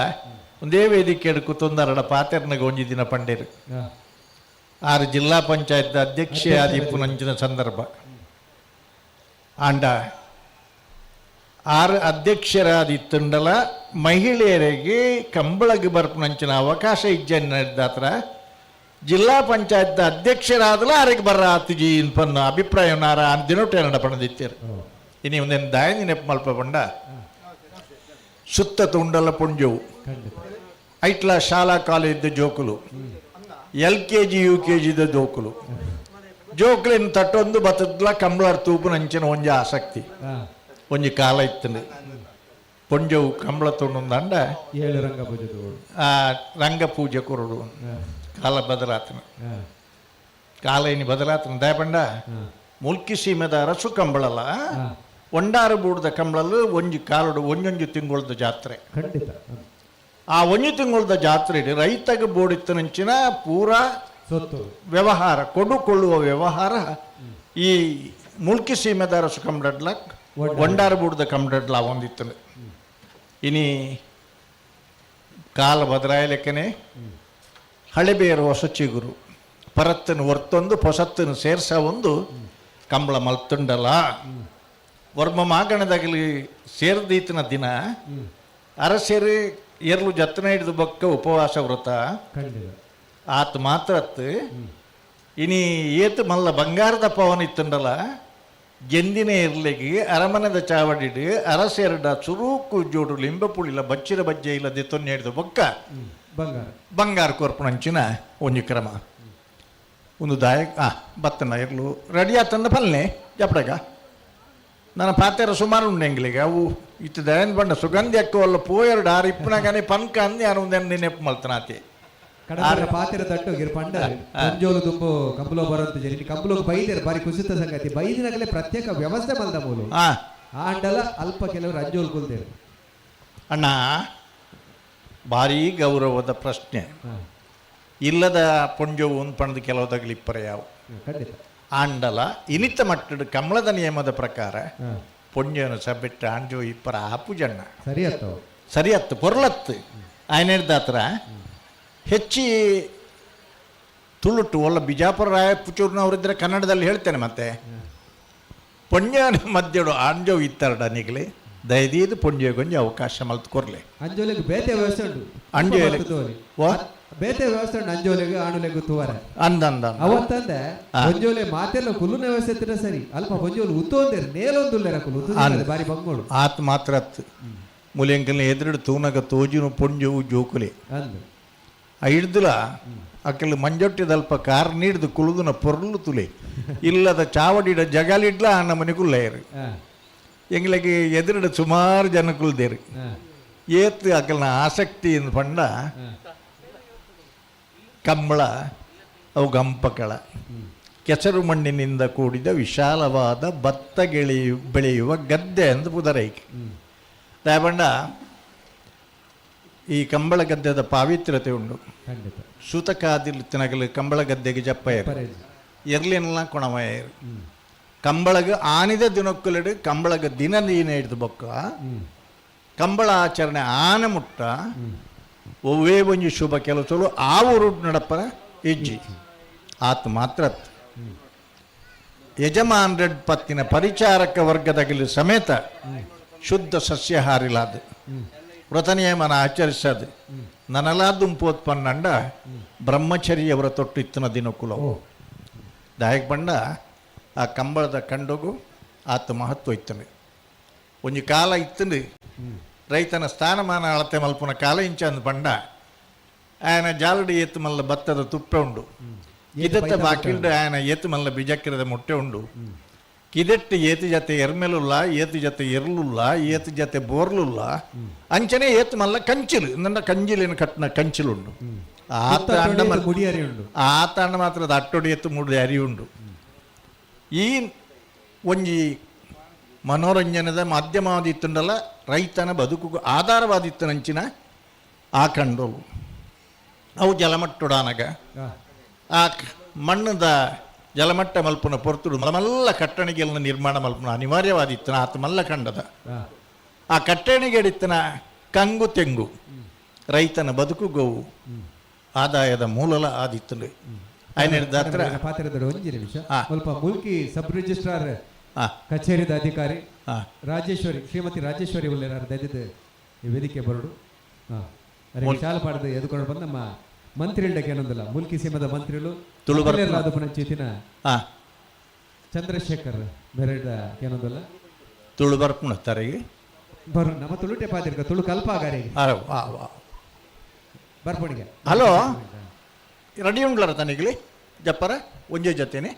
ಒಂದೇ ವೇದಿಕೆ ಕೂತೊಂದರಡ ಪಾತೆರ್ನಾಗ ಒಂಜಿ ದಿನ ಪಂಡೇರು 6 ಜಿಲ್ಲಾ ಪಂಚಾಯತ್ ಅಧ್ಯಕ್ಷೆ ಆದಿಪ್ಪುನಂಚಿನ ಸಂದರ್ಭ ಆಂಡ 6 ಅಧ್ಯಕ್ಷರಾದಿತ್ತಂಡಲ ಮಹಿಳೆಯರಿಗೆ ಕಂಬಳಗೆ ಬರ್ಪುನಂಚಿನ ಅವಕಾಶ ಇಜ್ಜಾತ್ರ ಜಿಲ್ಲಾ ಪಂಚಾಯತ್ ಅಧ್ಯಕ್ಷರಾದಲ ಆರಿಗೆ ಬರ್ರ ಆತುಜಿ ಪನ್ನ ಅಭಿಪ್ರಾಯ ನಾರ ದಿನೊಟ್ಟೆ ನಡ ಪಣದಿತ್ತೇರು. ಇನಿ ಒಂದೇನು ದಾಯನಿ ನೆಪ ಮಲ್ಪ ಪಂಡ ಸುತ್ತ ತುಂಡಲ ಪುಂಜವು ಐಟ್ಲ ಶಾಲಾ ಕಾಲೇಜ್ ಜೋಕುಲು LKG UKG ಜೋಕುಲು ಜೋಕುಲಿನ ತಟ್ಟೊಂದು ಬತ್ತದ್ಲ ಕಂಬಳರ್ ತೂಪು ನಂಚಿನ ಒಂಜಿ ಆಸಕ್ತಿ ಒಂಜಿ ಕಾಲ ಇತ್ತಂದು ಪೊಂಜವು ಕಂಬಳ ತೊಂಡೊಂದಂಡ 7 ರಂಗ ಪೂಜೆ ರಂಗ ಪೂಜೆ ಕೊರಡು ಕಾಲ ಬದಲಾತನ ಕಾಲ ಇನಿ ಬದಲಾತನ ದಯಪಂಡ ಮುಲ್ಕಿ ಸೀಮೆದ ಅರಸು ಕಂಬಳಲ್ಲ ಒಂಡಾರು ಬೂಡದ ಕಂಬಳಲು ಒಂಜಿ ಕಾಲಡು ಒಂಜೊಂಜು ತಿಂಗಳದ ಜಾತ್ರೆ. ಖಂಡಿತ. ಆ ಒಂಜಿ ತಿಂಗಳದ ಜಾತ್ರೆ ರೈತಗೆ ಬೋಡಿತ್ತನಂಚಿನ ಪೂರಾ ವ್ಯವಹಾರ ಕೊಡುಕೊಳ್ಳುವ ವ್ಯವಹಾರ ಈ ಮುಲ್ಕಿ ಸೀಮೆದ ಅರಸು ಕಂಬಡಡ್ಲ ಒಂಡಾರು ಬೂಡದ ಕಂಬಡಡ್ಲ ಒಂದಿತ್ತು. ಇನಿ ಕಾಲ ಬದಲಾಯಲೆಕ್ಕನೆ ಹಳೆಬೇರು ಹೊಸ ಚಿಗುರು ಪರತ್ತನ್ನು ಹೊರ್ತೊಂದು ಹೊಸತ್ತನ್ನು ಸೇರ್ಸ ಒಂದು ಕಂಬಳ ಮಲ್ತುಂಡಲ ವರ್ಮ ಮಾಗಣದಾಗಲಿ ಸೇರ್ದೀತನ ದಿನ ಅರಸೇರಿ ಎರ್ಲು ಜತ್ತನ ಹಿಡಿದು ಬೊಕ್ಕ ಉಪವಾಸ ವ್ರತ ಖಂಡಿತ ಆತ ಮಾತ್ರ ಇನಿ ಏತು ಮಲ್ಲ ಬಂಗಾರದ ಪವನ ಇತ್ತಂಡಲ್ಲ ಗೆಂದಿನ ಇರ್ಲಿಗೆ ಅರಮನೆದ ಚಾವಡಿಡು ಅರಸೆರಡ ಚುರುಕು ಜೋಡು ಲಿಂಬಪುಳಿಲ ಬಚ್ಚಿರ ಬಜ್ಜೆ ಇಲ್ಲದೆ ತೊನ್ನೆ ಹಿಡಿದು ಬೊಕ್ಕ ಬಂಗಾರ ಕೊರ್ಪುಣಂಚಿನ ಒಂಜಿ ಕ್ರಮ ಒಂದು ದಾಯಕ ಬತ್ತನ ಇರ್ಲು ರೆಡಿ ಆತಂದ ಪಲ್ಲೆ ಜಪಡಗ ನನ್ನ ಪಾತೆರ ಸುಮಾರು ಉಂಡು ಎಂಗ್ಲಿಗೆ ಅವು ಇತ್ತು ದಯನ್ ಬಂಡ ಸುಗಂಧಿ ಅಕ್ಕವಲ್ಲ ಪೋಯರು ಆರು ಇಪ್ಪನಾಗನೆ ಪನ್ಕ ಅಂದು ನಾನು ಒಂದೆಂದು ನೆನಪು ಮಲ್ತನಾತಿ ಪಾತೆರ ತಟ್ಟೋಗಿರ್ ಪಂಡ ಮಂಜೋಲು ತುಂಬು ಕಂಬುಲೋ ಬರೋಂತ ಜರಿ ಕಂಬುಲೋಗ ಬೈದೇರು ಬಾರಿ ಕುಸಿತ ಸಂಗತಿ ಬೈದಿನಾಗಲೇ ಪ್ರತ್ಯೇಕ ವ್ಯವಸ್ಥೆ ಮಲ್ದ ಮೂಲು ಆಂಡಲ ಅಲ್ಪ ಕೆಲವರು ಅಂಜೋಲು ಕುಲ್ದೇರು ಅಣ್ಣ ಭಾರಿ ಗೌರವದ ಪ್ರಶ್ನೆ ಇಲ್ಲದ ಪೊಂಜವು ಒಂದು ಪಣದ ಕೆಲವದಾಗಲಿಪ್ಪರೆ ಯಾವ ಖಂಡಿತ ಆಂಡಲ ಇನಿತ ಮಟ್ಟದ ಕಮಲದ ನಿಯಮದ ಪ್ರಕಾರ ಪೊಂಜನ ಸಬ್ಬಿಟ್ಟು ಆಂಜೋ ಇಪ್ಪರ ಆಪು ಜಣ್ಣ ಸರಿ ಹತ್ತು ಪೊರ್ಲತ್ತು ಆಯ್ನ ಹಿಡ್ದಾತ್ರ ಹೆಚ್ಚಿ ತುಳುಟು ಒಲ್ಲ ಬಿಜಾಪುರ ರಾಯ ಪುಚೂರ್ನವರಿದ್ದರೆ ಕನ್ನಡದಲ್ಲಿ ಹೇಳ್ತೇನೆ ಮತ್ತೆ ಪೊಂಜನ ಮಧ್ಯಡು ಆಂಜೋ ಇತ್ತರಡ ನಿಗಲಿ ದಯದೀದು ಪೊಂಜೆಗೊಂಜಿ ಅವಕಾಶ ಮಲ್ತ್ಕೊರ್ಲೆ ಅಂಜೋಲೆಗೆ ಬೇತೆ ವ್ಯವಸ್ಥೆ ಉಂಟು ಬೇತೆ ವ್ಯವಸ್ಥೆ ಉಂಟು ಅಂಜೋಲೆಗೆ ಆಣುಲೆಗೂ ತೂವರ ಅಂದಂದ ಅವತ್ತಂದೆ ಪೊಂಜೋಲೆ ಮಾತೆಲ್ಲ ಕುಲ್ಲುನ ವ್ಯವಸ್ಥೆ ಇದ್ರೆ ಸರಿ ಅಲ್ಪ ಪೊಂಜೋಲು ಉತ್ತೋಂದೇರು ನೇಲೊಂದುಲ್ಲೆರ ಕುಲು ಬಾರಿ ಬಂಗೋಳು ಆತ್ ಮಾತ್ರ ಮುಲೆಂಕಲ್ನ ಎದುರು ತೂನಗ ತೋಜಿನ ಪೊಂಜವು ಜೋಕುಲೆ ಹಿಡ್ದುಲ ಅಕ್ಕಲ್ಲಿ ಮಂಜೊಟ್ಟಿದಲ್ಪ ಕಾರ್ ನೀಡ್ದು ಕುಳುದುನ ಪೊರ್ಲು ತುಲೆ ಇಲ್ಲದ ಚಾವಡಿಡ ಜಗಾಲಿಡ್ಲ ಅಣ್ಣ ಮನೆ ಕುಲ್ಲೇರು ಎಂಗ್ಲಿಗೆ ಎದುರುಡ ಸುಮಾರು ಜನ ಕುಲ್ದೇರು ಏತ್ ಅಕ್ಕಲ್ನ ಆಸಕ್ತಿ ಎಂದು ಪಂಡ ಕಂಬಳ ಅವು ಗಂಪಕಳ ಕೆಸರು ಮಣ್ಣಿನಿಂದ ಕೂಡಿದ ವಿಶಾಲವಾದ ಭತ್ತ ಬೆಳೆಯುವ ಗದ್ದೆ ಎಂದು ಪುದರೈಕೆ ದಯಪಂಡ ಈ ಕಂಬಳ ಗದ್ದೆದ ಪಾವಿತ್ರ್ಯತೆ ಉಂಡು ಸೂತಕಾದಿಲ್ ಕಂಬಳ ಗದ್ದೆಗೆ ಜಪ್ಪ ಎರ್ಲಿನೆಲ್ಲ ಕೊಣಮಯರು ಕಂಬಳಗ ಆನಿದ ದಿನಕ್ಕುಲಡು ಕಂಬಳಗ ದಿನ ನೀನೆ ಹಿಡಿದು ಬೊಕ್ಕ ಕಂಬಳ ಆಚರಣೆ ಆನೆ ಮುಟ್ಟ ಒವ್ವೇ ಒಂಜಿ ಶುಭ ಕೆಲಸಲು ಆ ಊರು ನಡಪರ ಹೆಜ್ಜಿ ಆತ ಮಾತ್ರ ಯಜಮಾನ್ರೆಡ್ ಪತ್ತಿನ ಪರಿಚಾರಕ ವರ್ಗದಗಲಿ ಸಮೇತ ಶುದ್ಧ ಸಸ್ಯಾಹಾರಿಲಾದ ವ್ರತ ನಿಯಮನ ಆಚರಿಸದು ನನಲಾದುಂಪೋತ್ಪನ್ನಂಡ ಬ್ರಹ್ಮಚರ್ಯ ವ್ರತ ತೊಟ್ಟಿತ್ತಿನ ದಿನಕುಲವು ದಾಯಕ್ ಬಂಡ ಆ ಕಂಬಳದ ಕಂಡೋಗು ಆತ ಮಹತ್ವ ಇತ್ತನೆ ಒಂಜಿ ಕಾಲ ಇತ್ತಂದು ರೈತನ ಸ್ಥಾನಮಾನ ಅಳತೆ ಮಲ್ಪುನ ಕಾಲ ಇಂಚ ಅಂದು ಬಂಡ ಆಯನ ಜಾಲಡಿ ಏತು ಮಲ್ಲ ಭತ್ತದ ತುಪ್ಪೆ ಉಂಡು ಕಿದತ್ತ ಬಾಕಿಲ್ಡು ಆಯನ ಏತು ಮಲ್ಲ ಬಿಜಕ್ಕಿರದ ಮೊಟ್ಟೆ ಉಂಡು ಕಿದೆಟ್ಟು ಏತು ಜತೆ ಎರ್ಮೆಲುಲ್ಲ ಏತು ಜತೆ ಎರ್ಲುಲ್ಲ ಏತು ಜತೆ ಬೋರ್ಲುಲ್ಲ ಅಂಚನೆ ಏತು ಮಲ್ಲ ಕಂಚಿಲು ನನ್ನ ಕಂಜಿಲಿನ ಕಟ್ಟಿನ ಕಂಚಿಲುಂಡು ಆತ ಅಂಡ ಮಾತ್ರ ಅಟ್ಟೊಡಿ ಎತ್ತು ಮೂಡಿ ಅರಿ ಉಂಡು ಈ ಒಂಜಿ ಮನೋರಂಜನದ ಮಾಧ್ಯಮವಾದಿತ್ತುಂಡಲ್ಲ ರೈತನ ಬದುಕು ಆಧಾರವಾದಿತ್ತನಂಚಿನ ಆ ಕಂಡೋಲು ಅವು ಜಲಮಟ್ಟುಡಾನಗ ಆ ಮಣ್ಣದ ಜಲಮಟ್ಟ ಮಲ್ಪುನ ಪೊರ್ತುಡು ಮಲ್ಲ ಕಟ್ಟಣಿಗೆಲ್ಲ ನಿರ್ಮಾಣ ಮಲ್ಪುನ ಅನಿವಾರ್ಯವಾದಿತ್ತನ ಆತ ಮಲ್ಲ ಕಂಡದ ಆ ಕಟ್ಟಣಿಗೆಡಿತ್ತನ ಕಂಗು ತೆಂಗು ರೈತನ ಬದುಕು ಗೋವು ಆದಾಯದ ಮೂಲಲ ಆದಿತ್ತಲು ಪಾತ್ರದ ಒಂಜಿ ನಿಮಿಷ ಸ್ವಲ್ಪ ಮುಲ್ಕಿ ಸಬ್ ರಿಜಿಸ್ಟ್ರಾರ್ ಕಚೇರಿದ ಅಧಿಕಾರಿ ರಾಜೇಶ್ವರಿ ಶ್ರೀಮತಿ ರಾಜೇಶ್ವರಿ ಉಲ್ಲೇರಾರ್ ದಯದಿದ್ದು ಈ ವೇದಿಕೆ ಬರೋಡು ಶಾಲ ಪಾಡದು ಎದುಕೊಂಡು ಬಂದು ನಮ್ಮ ಮಂತ್ರಿಗಳಕ್ಕೆ ಏನೊಂದಿಲ್ಲ ಮುಲ್ಕಿ ಸೀಮದ ಮಂತ್ರಿಗಳು ತುಳುಬರ್ಪುನ ಚಂದ್ರಶೇಖರ್ ಬೇರೆಡ ಏನೊಂದಿಲ್ಲ ತುಳು ಬರ್ಪುಣತ್ತರಿಗೆ ಬರು ನಮ್ಮ ತುಳುಟೆ ಪಾತಿರ್ಕ ತುಳು ಕಲ್ಪಾಗಾರಿಗೆ ಬರ್ಪುಣಿಗೆ ಹಲೋ ರೆಡಿ ಉಂಡ್ಲಾರ ತನಿಗ್ಲಿ ಜಪ್ಪರ ಒಂಜೆ ಜೊತೆನೆ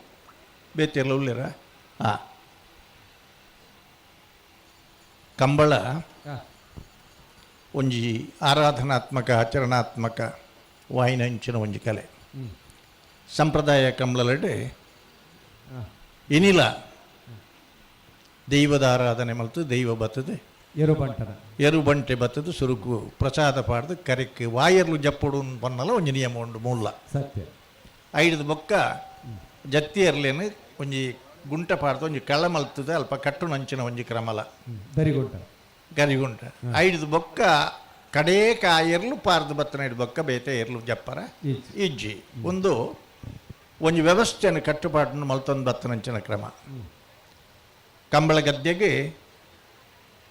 ಬೇತಿರ್ಲ ಉಳ್ಳಿರ ಕಂಬಳ ಒಂಜಿ ಆರಾಧನಾತ್ಮಕ ಆಚರಣಾತ್ಮಕ ವಾಯಿನಂಚಿನ ಒಂಜಿ ಕಲೆ ಸಂಪ್ರದಾಯ ಕಂಬಳಲಡೆ ಇನಿಲ ದೈವದ ಆರಾಧನೆ ಮಲ್ತು ದೈವ ಬತ್ತದು ಎರು ಬಂಟೆ ಬತ್ತದು ಸುರುಕು ಪ್ರಸಾದ ಪಾಡ್ದು ಕರೆಕ್ ವಾಯರ್ಲು ಜಪ್ಪಡು ಪನ್ನಲ ಒಂಜಿ ನಿಯಮ ಉಂಡು ಮೂಲ ಸತ್ಯ ಐದು ಬೊಕ್ಕ ಜತ್ತಿ ಎರ್ಲೇನು ಒಂಜಿ ಗುಂಟ ಪಾಡ್ದು ಒಂಜಿ ಕಳ್ಳ ಮಲ್ತದ ಅಲ್ಪ ಕಟ್ಟು ನಂಚಿನ ಒಂಜಿ ಕ್ರಮಲ ಗರಿಗುಂಟ ಐದು ಬೊಕ್ಕ ಕಡೇ ಕಾಯರ್ಲು ಪಾರ್ದು ಬತ್ತನ ಇಡು ಬೊಕ್ಕ ಬೇತೆ ಎರ್ಲು ಜಪ್ಪರ ಇಜ್ಜಿ ಒಂದು ಒಂಜಿ ವ್ಯವಸ್ಥೆಯನ್ನು ಕಟ್ಟುಪಾಟನ್ನು ಮಲ್ತೊಂದು ಬತ್ತನಂಚಿನ ಕ್ರಮ ಕಂಬಳ ಗದ್ದೆಗೆ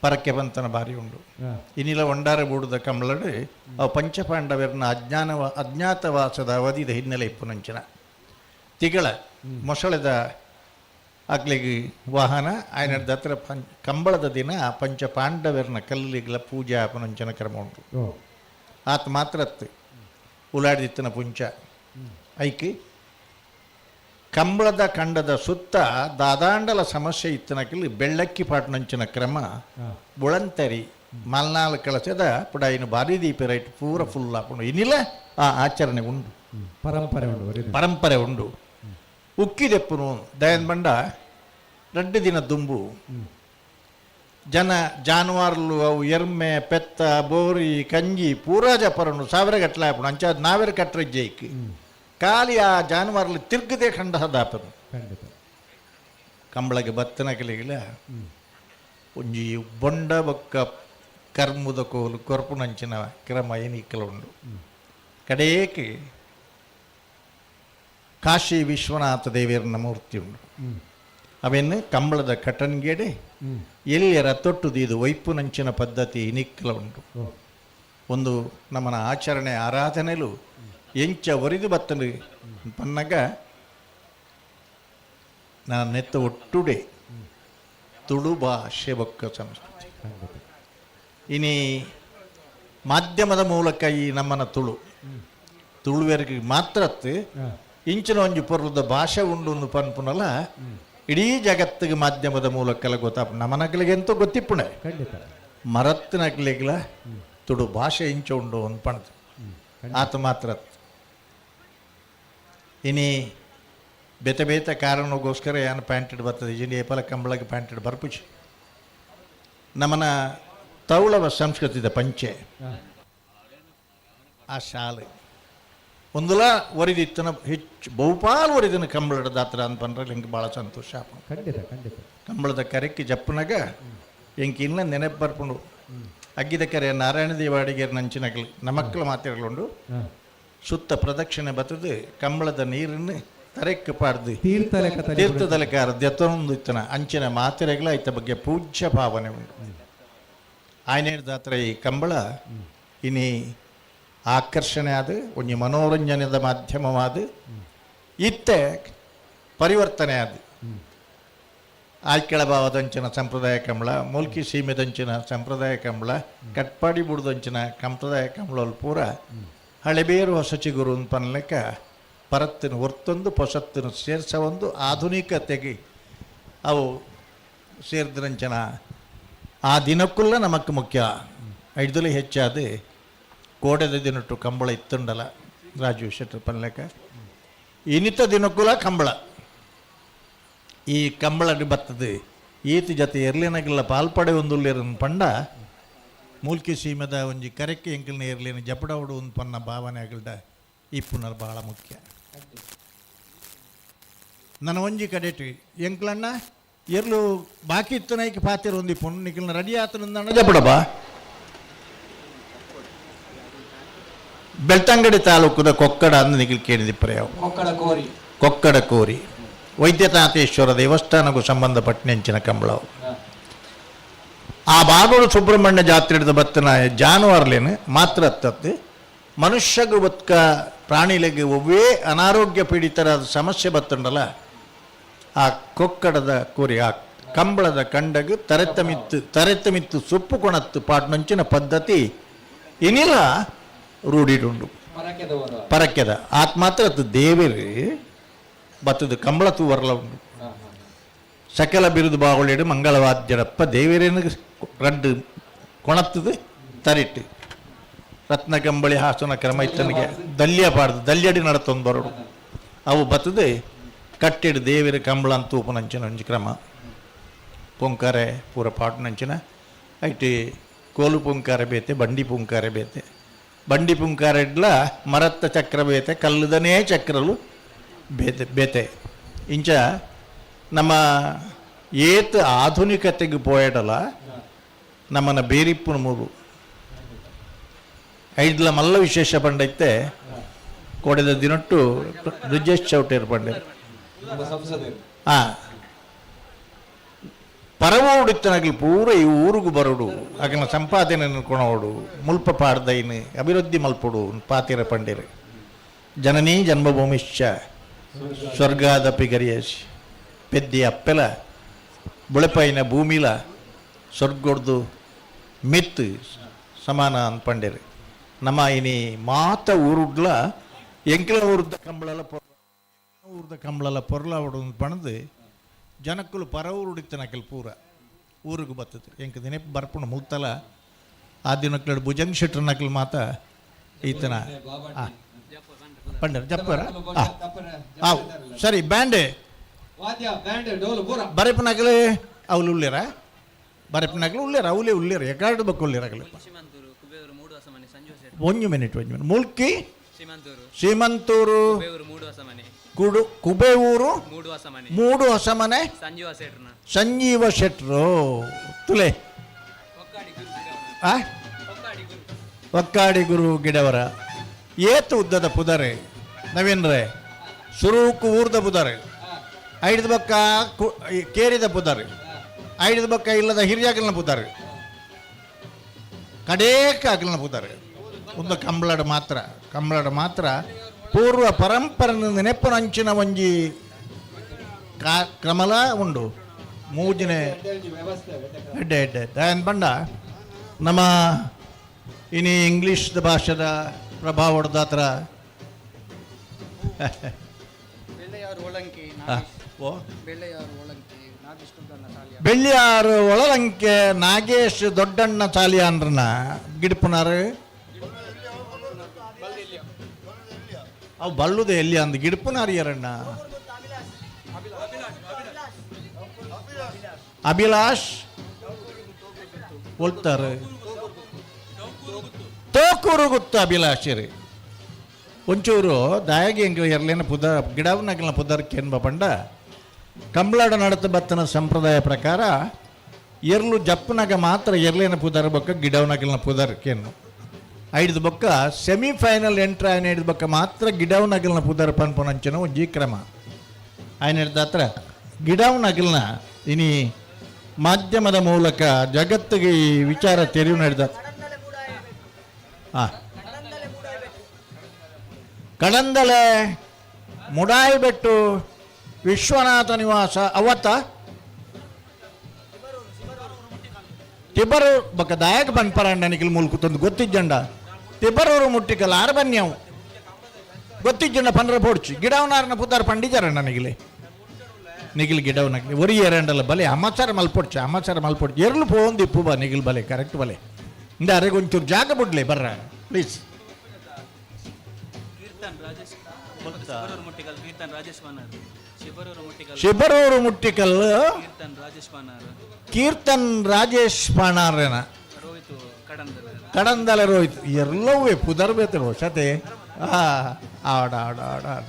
ಪರಕ್ಕೆ ಬಂತನ ಬಾರಿ ಉಂಡು ಇನ್ನಿಲ ಒಂಡಾರೆ ಬೂಡುದ ಕಂಬಳಡು ಅವು ಪಂಚಪಾಂಡವರನ್ನ ಅಜ್ಞಾತವಾಸದ ಅವಧಿದ ಹಿನ್ನೆಲೆ ಇಪ್ಪುನಂಚಿನ ತಿಗಳ ಮೊಸಳೆದ ಆಗ್ಲಿಗೆ ವಾಹನ ఆయన ದತ್ರ ಕಂಬಳದ ದಿನ ಪಂಚಪಾಂಡವರನ್ನ ಕಲ್ಲಿಗಳ ಪೂಜೆ ಆಪನಂಚನ ಕ್ರಮ ಉಂಟು ಆತ ಮಾತ್ರ ಉಲಾಡಿದಿತ್ತನ ಪುಂಚ ಐಕಿ ಕಂಬಳದ ಕಂಡದ ಸುತ್ತ ದಾದಾಂಡಲ ಸಮಸ್ಯೆ ಇತ್ತನಕಲ್ಲಿ ಬೆಳ್ಳಕ್ಕಿ ಪಾಟ್ನಂಚಿನ ಕ್ರಮ ಬುಳಂತರಿ ಮಲ್ನಾಲ್ ಕಳಸದ ಪುಡ ಇನ್ನು ಭಾರಿ ದೀಪ ರೈಟ್ ಪೂರ ಫುಲ್ ಹಾಕೊಂಡು ಇನ್ನಿಲ್ಲ ಆ ಆಚರಣೆ ಉಂಡು ಪರಂಪರೆ ಉಂಡು ಉಕ್ಕಿದೆಪ್ಪುನು ದಯನ್ ಬಂಡ 2 ದಿನ ದುಂಬು ಜನ ಜಾನುವಾರುಲು ಅವು ಎರ್ಮೆ ಪೆತ್ತ ಬೋರಿ ಕಂಜಿ ಪೂರಾ ಜಪರನು ಸಾವಿರ ಗಟ್ಟಲೆ ಹಾಪುನು ಅಂಚಾದ ನಾವೇರು ಕಟ್ಟರೆ ಜೈಕ್ ಖಾಲಿ ಆ ಜಾನುವಾರುಲು ತಿರ್ಗದೆ ಕಂಡ ಹದಾಪನು ಕಂಬಳಗೆ ಬತ್ತನ ಕಲಿಗಿಲ್ಲ ಒಂಜಿ ಬೊಂಡ ಬೊಕ್ಕ ಕರ್ಮುದ ಕೋಲು ಕೊರಪುನಂಚಿನ ಕ್ರಮ ಏನಿಕ್ಕಲ ಉಂಡು ಕಡೇಕೆ ಕಾಶಿ ವಿಶ್ವನಾಥ ದೇವಿಯರನ್ನ ಮೂರ್ತಿ ಉಂಡು ಅವೆನ್ನು ಕಂಬಳದ ಕಟನ್ಗೆಡೆ ಎಲ್ಲಿಯರ ತೊಟ್ಟುದು ವೈಪುನಂಚಿನ ಪದ್ಧತಿ ಇನಿಕ್ಕಲ ಉಂಟು ಒಂದು ನಮ್ಮನ ಆಚರಣೆ ಆರಾಧನೆಲು ಎಂಚ ಒರಿದು ಬತ್ತನು ಪನ್ನಗ ನಾನು ನೆತ್ತ ಒಟ್ಟುಡೆ ತುಳು ಭಾಷೆ ಬೊಕ್ಕ ಸಂಸ್ಕೃತಿ ಇನಿ ಮಾಧ್ಯಮದ ಮೂಲಕ ಈ ನಮ್ಮನ ತುಳುವರಿಗೆ ಮಾತ್ರ ಇಂಚಿನ ಒಂಜಿ ಪೊರ್ಲದ ಭಾಷೆ ಉಂಡು ಪನ್ಪುನಲ್ಲ ಇಡೀ ಜಗತ್ತಿಗೆ ಮಾಧ್ಯಮದ ಮೂಲಕ ಗೊತ್ತಾಪ ನಮನಗಳಿಗೆ ಎಂತೂ ಗೊತ್ತಿಪ್ಪುಣೆ ಮರತ್ತಿನಗ್ಲಿಗ್ಲ ತುಳು ಭಾಷೆ ಇಂಚ ಉಂಡು ಅನ್ಪಣ್ದು ಆತ ಮಾತ್ರ ಇನಿ ಬೇತೆ ಬೇತೆ ಕಾರಣಗೋಸ್ಕರ ಏನು ಪ್ಯಾಂಟೆಡ್ ಬರ್ತದೆ ಜಿಂಡಿ ಏಪಲ ಕಂಬಳಗೆ ಪ್ಯಾಂಟೆಡ್ ಬರ್ಪುಚಿ ನಮ್ಮನ ತೌಳವ ಸಂಸ್ಕೃತಿದ ಪಂಚೆ ಆ ಶಾಲೆ ಒಂದುಲ ಒರಿದಿತ್ತನ ಹೆಚ್ಚು ಬಹುಪಾಲು ಒರಿದಿನ ಕಂಬಳದ ದಾತ್ರ ಅಂತ ಬಂದ್ರೆ ಹೆಂಗೆ ಭಾಳ ಸಂತೋಷ ಕಂಬಳದ ಕರೆಕ್ಕೆ ಜಪ್ಪನಾಗ ಹೆಂಗೆ ಇಲ್ಲ ನೆನಪು ಬರ್ಕೊಂಡು ಅಗ್ಗಿದ ಕೆರೆ ನಾರಾಯಣ ದೇವಾಡಿಗೆ ನಂಚಿನಗಲಿ ನಮಕ್ಕಳ ಮಾತೆಗಳುಂಡು ಸುತ್ತ ಪ್ರದಕ್ಷಿಣೆ ಬರ್ತದೆ ಕಂಬಳದ ನೀರನ್ನು ತರೆಕ್ಕೆ ಪಾಡ್ದು ತೀರ್ಥದಲೆಕ ಅರ್ಧತ್ತೊಂದು ಇತ್ತನ ಅಂಚಿನ ಮಾತೆರೆಗಳ ಐತ ಬಗ್ಗೆ ಪೂಜ್ಯ ಭಾವನೆ ಉಂಟು ಆಯ್ನ ದಾತ್ರ ಈ ಕಂಬಳ ಇನಿ ಆಕರ್ಷಣೆ ಆದ ಒಂಜಿ ಮನೋರಂಜನೆದ ಮಾಧ್ಯಮವಾದ ಇತ್ತೆ ಪರಿವರ್ತನೆ ಆದ ಆಯ್ಕೆಳ ಭಾವದಂಚಿನ ಸಂಪ್ರದಾಯ ಕಂಬಳ ಮೂಲ್ಕಿ ಸೀಮೆದಂಚಿನ ಸಂಪ್ರದಾಯ ಕಂಬಳ ಕಟ್ಪಾಡಿ ಬುಡ್ದಂಚಿನ ಸಂಪ್ರದಾಯ ಕಂಬಳಲ್ಲಿ ಪೂರ ಹಳೆಬೇರು ಹೊಸ ಚಿಗುರು ಪನ್ಲೆಕ್ಕ ಪರತ್ತಿನ ಹೊರ್ತೊಂದು ಪೊಸತ್ತಿನ ಸೇರ್ಸ ಒಂದು ಆಧುನಿಕತೆಗೆ ಅವು ಸೇರಿದಂಚಿನ ಆ ದಿನಕ್ಕುಲ್ಲ ನಮಕ್ ಮುಖ್ಯ ಐದಲಿ ಹೆಚ್ಚಾದ ಕೋಡೆದ ದಿನಟ್ಟು ಕಂಬಳ ಇತ್ತುಂಡಲ ರಾಜು ಶೆಟ್ಟರ್ ಪನ್ಲೆಕ್ಕ ಇನ್ನಿತ ದಿನಕ್ಕೂಲ ಕಂಬಳ ಈ ಕಂಬಳ ಬರ್ತದೆ ಈತಿ ಜೊತೆ ಎರ್ಲಿನಾಗಿಲ್ಲ ಪಾಲ್ಪಡೆ ಒಂದುಲ್ಲೇರನ್ ಪಂಡ ಮೂಲ್ಕಿ ಸೀಮೆದ ಒಂಜಿ ಕರೆಕ್ಕೆ ಎಂಕಲ್ನ ಎರ್ಲಿನ ಜಪಡ ಹೊಡು ಒಂದು ಪನ್ನ ಭಾವನೆ ಆಗಲ್ಡ ಈ ಪುನರ್ ಬಹಳ ಮುಖ್ಯ ನನ್ನ ಒಂಜಿ ಕಡೆಟಿ ಎಂಕ್ಲಣ್ಣ ಎರ್ಲು ಬಾಕಿ ಇತ್ತನೈಕೆ ಪಾತಿರ ಒಂದಿ ಪುಣ್ಣ ನಿಖಲ್ನ ರೆಡಿ ಆತನ ಜಪಡ ಬಾ ಬೆಳ್ತಂಗಡಿ ತಾಲೂಕದ ಕೊಕ್ಕಡ ಅಂದು ನಿಖಿಲ್ ಕೇಳಿದಿಪ್ಪರೆ ಕೊಕ್ಕಡ ಕೋರಿ ವೈದ್ಯನಾಥೇಶ್ವರ ದೇವಸ್ಥಾನಕ್ಕೂ ಸಂಬಂಧಪಟ್ಟಂಚಿನ ಕಂಬಳವು ಆ ಬಾಗೋಡು ಸುಬ್ರಹ್ಮಣ್ಯ ಜಾತ್ರೆ ಹಿಡಿದ ಬತ್ತನ ಜಾನುವಾರ್ಲೇನು ಮಾತ್ರ ಹತ್ತತ್ತು ಮನುಷ್ಯಗೂ ಬದುಕ ಪ್ರಾಣಿಲೆಗೆ ಒವ್ವೇ ಅನಾರೋಗ್ಯ ಪೀಡಿತರಾದ ಸಮಸ್ಯೆ ಬತ್ತುಂಡಲ್ಲ ಆ ಕೊಕ್ಕಡದ ಕೋರಿ ಆ ಕಂಬಳದ ಕಂಡಗು ತರೆತಮಿತ್ತು ಸೊಪ್ಪು ಕೊಣತ್ತು ಪಾಟ್ನಂಚಿನ ಪದ್ಧತಿ ಏನಿಲ್ಲ ರೂಢಿಡುಂಡು ಪರಕ್ಯದ ಆತ್ ಮಾತ್ರ ದೇವರು ಬತ್ತದು ಕಂಬಳ ತೂವರಲ ಉಂಡು ಸಕಲ ಬಿರುದು ಬಾವಳಿಡು ಮಂಗಳವಾದ್ಯರಪ್ಪ ದೇವರೇನು ರಡ್ಡು ಕೊಣತ್ತದು ತರಿಟ್ಟು ರತ್ನ ಕಂಬಳಿ ಹಾಸನ ಕ್ರಮ ಇತ್ತನಿಗೆ ದಲ್ಯ ಪಾಡ್ದು ದಲ್ಯಡಿ ನಡತೊಂದು ಬರೋಡು ಅವು ಬತ್ತದು ಕಟ್ಟಿಡು ದೇವರ ಕಂಬಳ ಅಂತ ತೂಪನಂಚಿನ ಒಂಜಿ ಕ್ರಮ ಪುಂಕಾರೆ ಪೂರ ಪಾಟ್ನಂಚಿನ ಐಟಿ ಕೋಲು ಪುಂಕಾರೆ ಬೇತೆ ಬಂಡಿ ಪುಂಕಾರೆ ಬೇತೆ ಬಂಡಿ ಪುಂಕಾರೆಡ್ಲ ಮರತ್ತ ಚಕ್ರ ಬೇತೆ ಕಲ್ಲುದನೇ ಚಕ್ರಲು ಬೇತೆ ಬೇತೆ ಇಂಚ ನಮ್ಮ ಏತ್ ಆಧುನಿಕತೆಗೆ ಪೋಯಡಲ ನಮ್ಮನ ಬೇರಿಪ್ಪುನ ಮೂರು ಐಡ್ಲ ಮಲ್ಲ ವಿಶೇಷ ಪಂಡೈತೆ ಕೊಡೆದ ದಿನಟ್ಟು ಬ್ರಿಜೇಶ್ ಚೌಟೇರ್ ಪಂಡೆ ಪರವೋಡಿತ್ತನಾಗಲಿ ಪೂರ ಈ ಊರಿಗೂ ಬರೋಡು ಆಗನ ಸಂಪಾದನೆ ಕೊಣೋಡು ಮುಲ್ಪ ಪಾಡ್ದೈನು ಅಭಿವೃದ್ಧಿ ಮಲ್ಪೊಡು ಪಾತಿರ ಪಂಡಿರು ಜನನೀ ಜನ್ಮಭೂಮಿಶ್ಚ ಸ್ವರ್ಗಾದಪಿ ಗರಿಯಸಿ పెద్ద అప్పెల బుళపైన భూమిల స్వర్గొడ్దు ಮೆತ್ತು ಸಮಾನ ಅನ್ಪಂಡೇರು ನಮ್ಮ ಇನಿ ಮಾತ ಊರುಡ್ಲ ಎಂಕಲ ಊರ್ದ ಕಂಬಳಲ ಪೊರ್ಲ ಹೊಡೊಂದು ಪಣದು ಜನಕ್ಕಲು ಪರ ಊರುಡಿತ್ತನಕಲ್ ಪೂರ ಊರಿಗೆ ಬರ್ತದೆ ಎಂಕ ನೆನಪು ಬರ್ಪುಣ ಮುಲ್ತಲ ಆ ದಿನಕ್ಕಳು ಭುಜಂಗ್ ಶೆಟ್ರ್ ನಕಲ್ ಮಾತ ಈತನ ಪಂಡರ್ ಜಪ್ಪರ ಸರಿ ಬ್ಯಾಂಡೆ ಬರೆಪ ನಗಲೆ ಅವಳು ಉಳ್ಳೇರ ಬರೆಪ ನಗಲು ಉಳ್ಳೇರ ಅವಲೇ ಉಳ್ಳೇರ ಎಕಾರ್ಡು ಬಕ್ಕ ಉಳ್ಳೇರಾಗಲಿ ಒಂದು ಮಿನಿಟ್ ಮುಲ್ಕಿ ಸೀಮಂತೂರು ಕುಬೇವೂರು ಮೂಡು ಹೊಸಮನೆ ಸಂಜೀವ ಶೆಟ್ರು ತುಲೆ ಒಕ್ಕಾಡಿ ಗುರು ಗಿಡವರ ಏತು ಉದ್ದದ ಪುದರೆ ನವೀನ್ರೆ ಸುರೂಕು ಊರ್ದ ಪುದರೆ ಐದು ಬಕ್ಕ ಕೇರಿದ ಪುದಾರಿ ಐದು ಬಕ್ಕ ಇಲ್ಲದ ಹಿರಿಯಾಗಲಿನ ಪುದಾರಿ ಕಡೇಕ ಆಗಲಿನ ಪುದಾರಿ ಒಂದು ಕಂಬಳಡ ಮಾತ್ರ ಪೂರ್ವ ಪರಂಪರೆ ನೆನಪನ ಅಂಚಿನ ಒಂಜಿ ಕ್ರಮಲ ಉಂಡು ಮೂಜಿನ ಎಡ್ಡೆ ಎಡ್ಡೆ ದಾಯನ್ ಬಂಡ ನಮ್ಮ ಇನಿ ಇಂಗ್ಲೀಷ್ ಭಾಷೆದ ಪ್ರಭಾವ ಹೊಡೆದಾತ್ರ ಬೆಳ್ಳಿಯಾರು ಒಳಲಂಕೆ ನಾಗೇಶ್ ದೊಡ್ಡಣ್ಣ ಚಾಲಿಯಾನ್ರನ್ನ ಗಿಡ್ಪುನಾರು ಅವು ಬಳ್ಳುದೆ ಎಲ್ಲಿ ಅಂದ್ ಗಿಡ್ಪುನಾರು ಯಾರಣ್ಣ ಅಭಿಲಾಷ್ ಒಲ್ತಾರೆ ತೋಕೂರು ಗೊತ್ತು ಅಭಿಲಾಷರಿ ಒಂಚೂರು ದಾಯಗಿ ಎಂಕ ಎರಲೇನ ಪುದರ್ ಗಿಡವನಗಲಿನ ಪುದರ್ಕೆ ಎನ್ಬ ಪಂಡ ಕಂಬಳಾಡ ನಡತ ಬತ್ತನ ಸಂಪ್ರದಾಯ ಪ್ರಕಾರ ಎರ್ಲು ಜಪ್ಪನಾಗ ಮಾತ್ರ ಎರ್ಲೇನ ಪುದರ್ ಬೊಕ್ಕ ಗಿಡವನಗಲಿನ ಪುದರ್ಕೆನ್ನು ಐದು ಬೊಕ್ಕ ಸೆಮಿಫೈನಲ್ ಎಂಟ್ರ್ ಆಯ್ನ ಹಿಡಿದ ಬೊಕ್ಕ ಮಾತ್ರ ಗಿಡವನಗಲಿನ ಪುದರ್ ಪನ್ಪೊನಂಚನ ಒಂಜಿ ಕ್ರಮ ಆಯ್ನ ಹಿಡ್ದ ಹತ್ರ ಗಿಡವನಗಲಿನ ಇನಿ ಮಾಧ್ಯಮದ ಮೂಲಕ ಜಗತ್ತಿಗೆ ಈ ವಿಚಾರ ತೆರಿವು ನಡೆದ ಕಡಂದಲೆ ಮುಡಾಯಿಬೆಟ್ಟು ವಿಶ್ವನಾಥ ನಿವಾಸ ಅವತ್ತ ತಿಬರು ಬೊಕ್ಕ ದಾಯಕ ಪನ್ಪರಂಡ ನಿಖಿಲ್ ಮೂಲಕ ತಂದು ಗೊತ್ತಿಜ್ಜಂಡ ತಿಬರೂರು ಮುಟ್ಟಿಕಲ್ ಆರು ಬನ್ಯವು ಗೊತ್ತಿಜ್ಜಂಡ ಪಂಡ್ರ ಪೋಡ್ಚಿ ಗಿಡವನಾರನ ಪುದಾರ ಪಂಡಿಜಾರಣ್ಣ ನಿಖಿಲ್ ಗಿಡವನಾಗಲಿ ಒರಿ ಎರಡಲ್ಲ ಬಲೆ ಅಮಾಚಾರ ಮಲ್ಪೊಡ್ಚಿ ಎರಲು ಪೋಂದು ಇಪ್ಪು ಬಾ ನಿಖಿಲ್ ಬಲೆ ಕರೆಕ್ಟ್ ಬಲೆ ಇಂದ ಅರೆಗೊಂಚೂರು ಜಾಗ ಬಿಡ್ಲಿ ಬರ್ರ ಪ್ಲೀಸ್ ಶಿಬರೂರು ಮುಟ್ಟಿಕಲ್ ಕೀರ್ತನ್ ರಾಜೇಶ್ ಪಾಣಾರೇನ ಕಡಂದಲ ರೋಹಿತ್ ಎಲ್ಲವೂ ಪುದರ್ ಬೇತರು ಸತೆ ಆಡ ಆಡ ಆಡ ಆಡ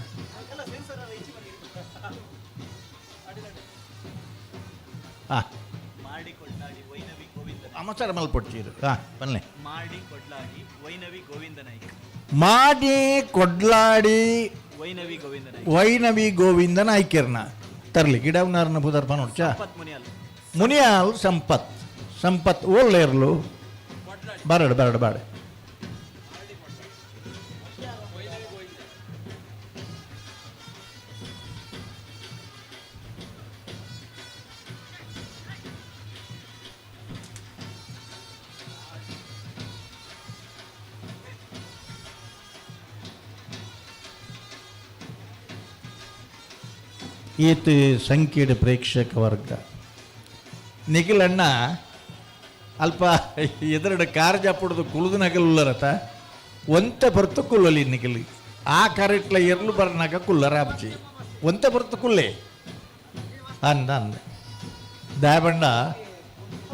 ಅಮಾಚಾರ ಮಲ್ಪೊಡ್ಚೀರು ಬನ್ನಿ ಮಾಡಿ ಕೊಡ್ಲಾಡಿ ವೈನವಿ ಗೋವಿಂದ ನಾಯ್ಕರ್ನ ತರ್ಲಿ ಗಿಡವನಾರನ ಪುದರ್ ಪನೋಡ್ಚ ಮುನಿಯಾಲ್ ಸಂಪತ್ ಒಳ್ಳೆರ್ಲು ಬರಡು ಬಾಡ ಈತ ಸಂಕೀರ್ಣ ಪ್ರೇಕ್ಷಕ ವರ್ಗ ನಿಖಿಲಣ್ಣ ಅಲ್ಪ ಎದುರುಡು ಕಾರ್ ಜಾಪುಡ್ದು ಕುಳಿದು ನಗಲುಲ್ಲರತ ಒಂತೆ ಬರ್ತು ಕುಲ್ಲಲಿ ನಿಖಿಲಿ ಆ ಕರೆಕ್ಟ್ಲ ಎರ್ಲು ಬರ್ನಾಗ ಕುಲ್ಲರ ಅಬ್ಜಿ ಒಂತೆ ಬರ್ತು ಕುಲ್ಲೆ ಅಂದ ದಾಯಬಂಡ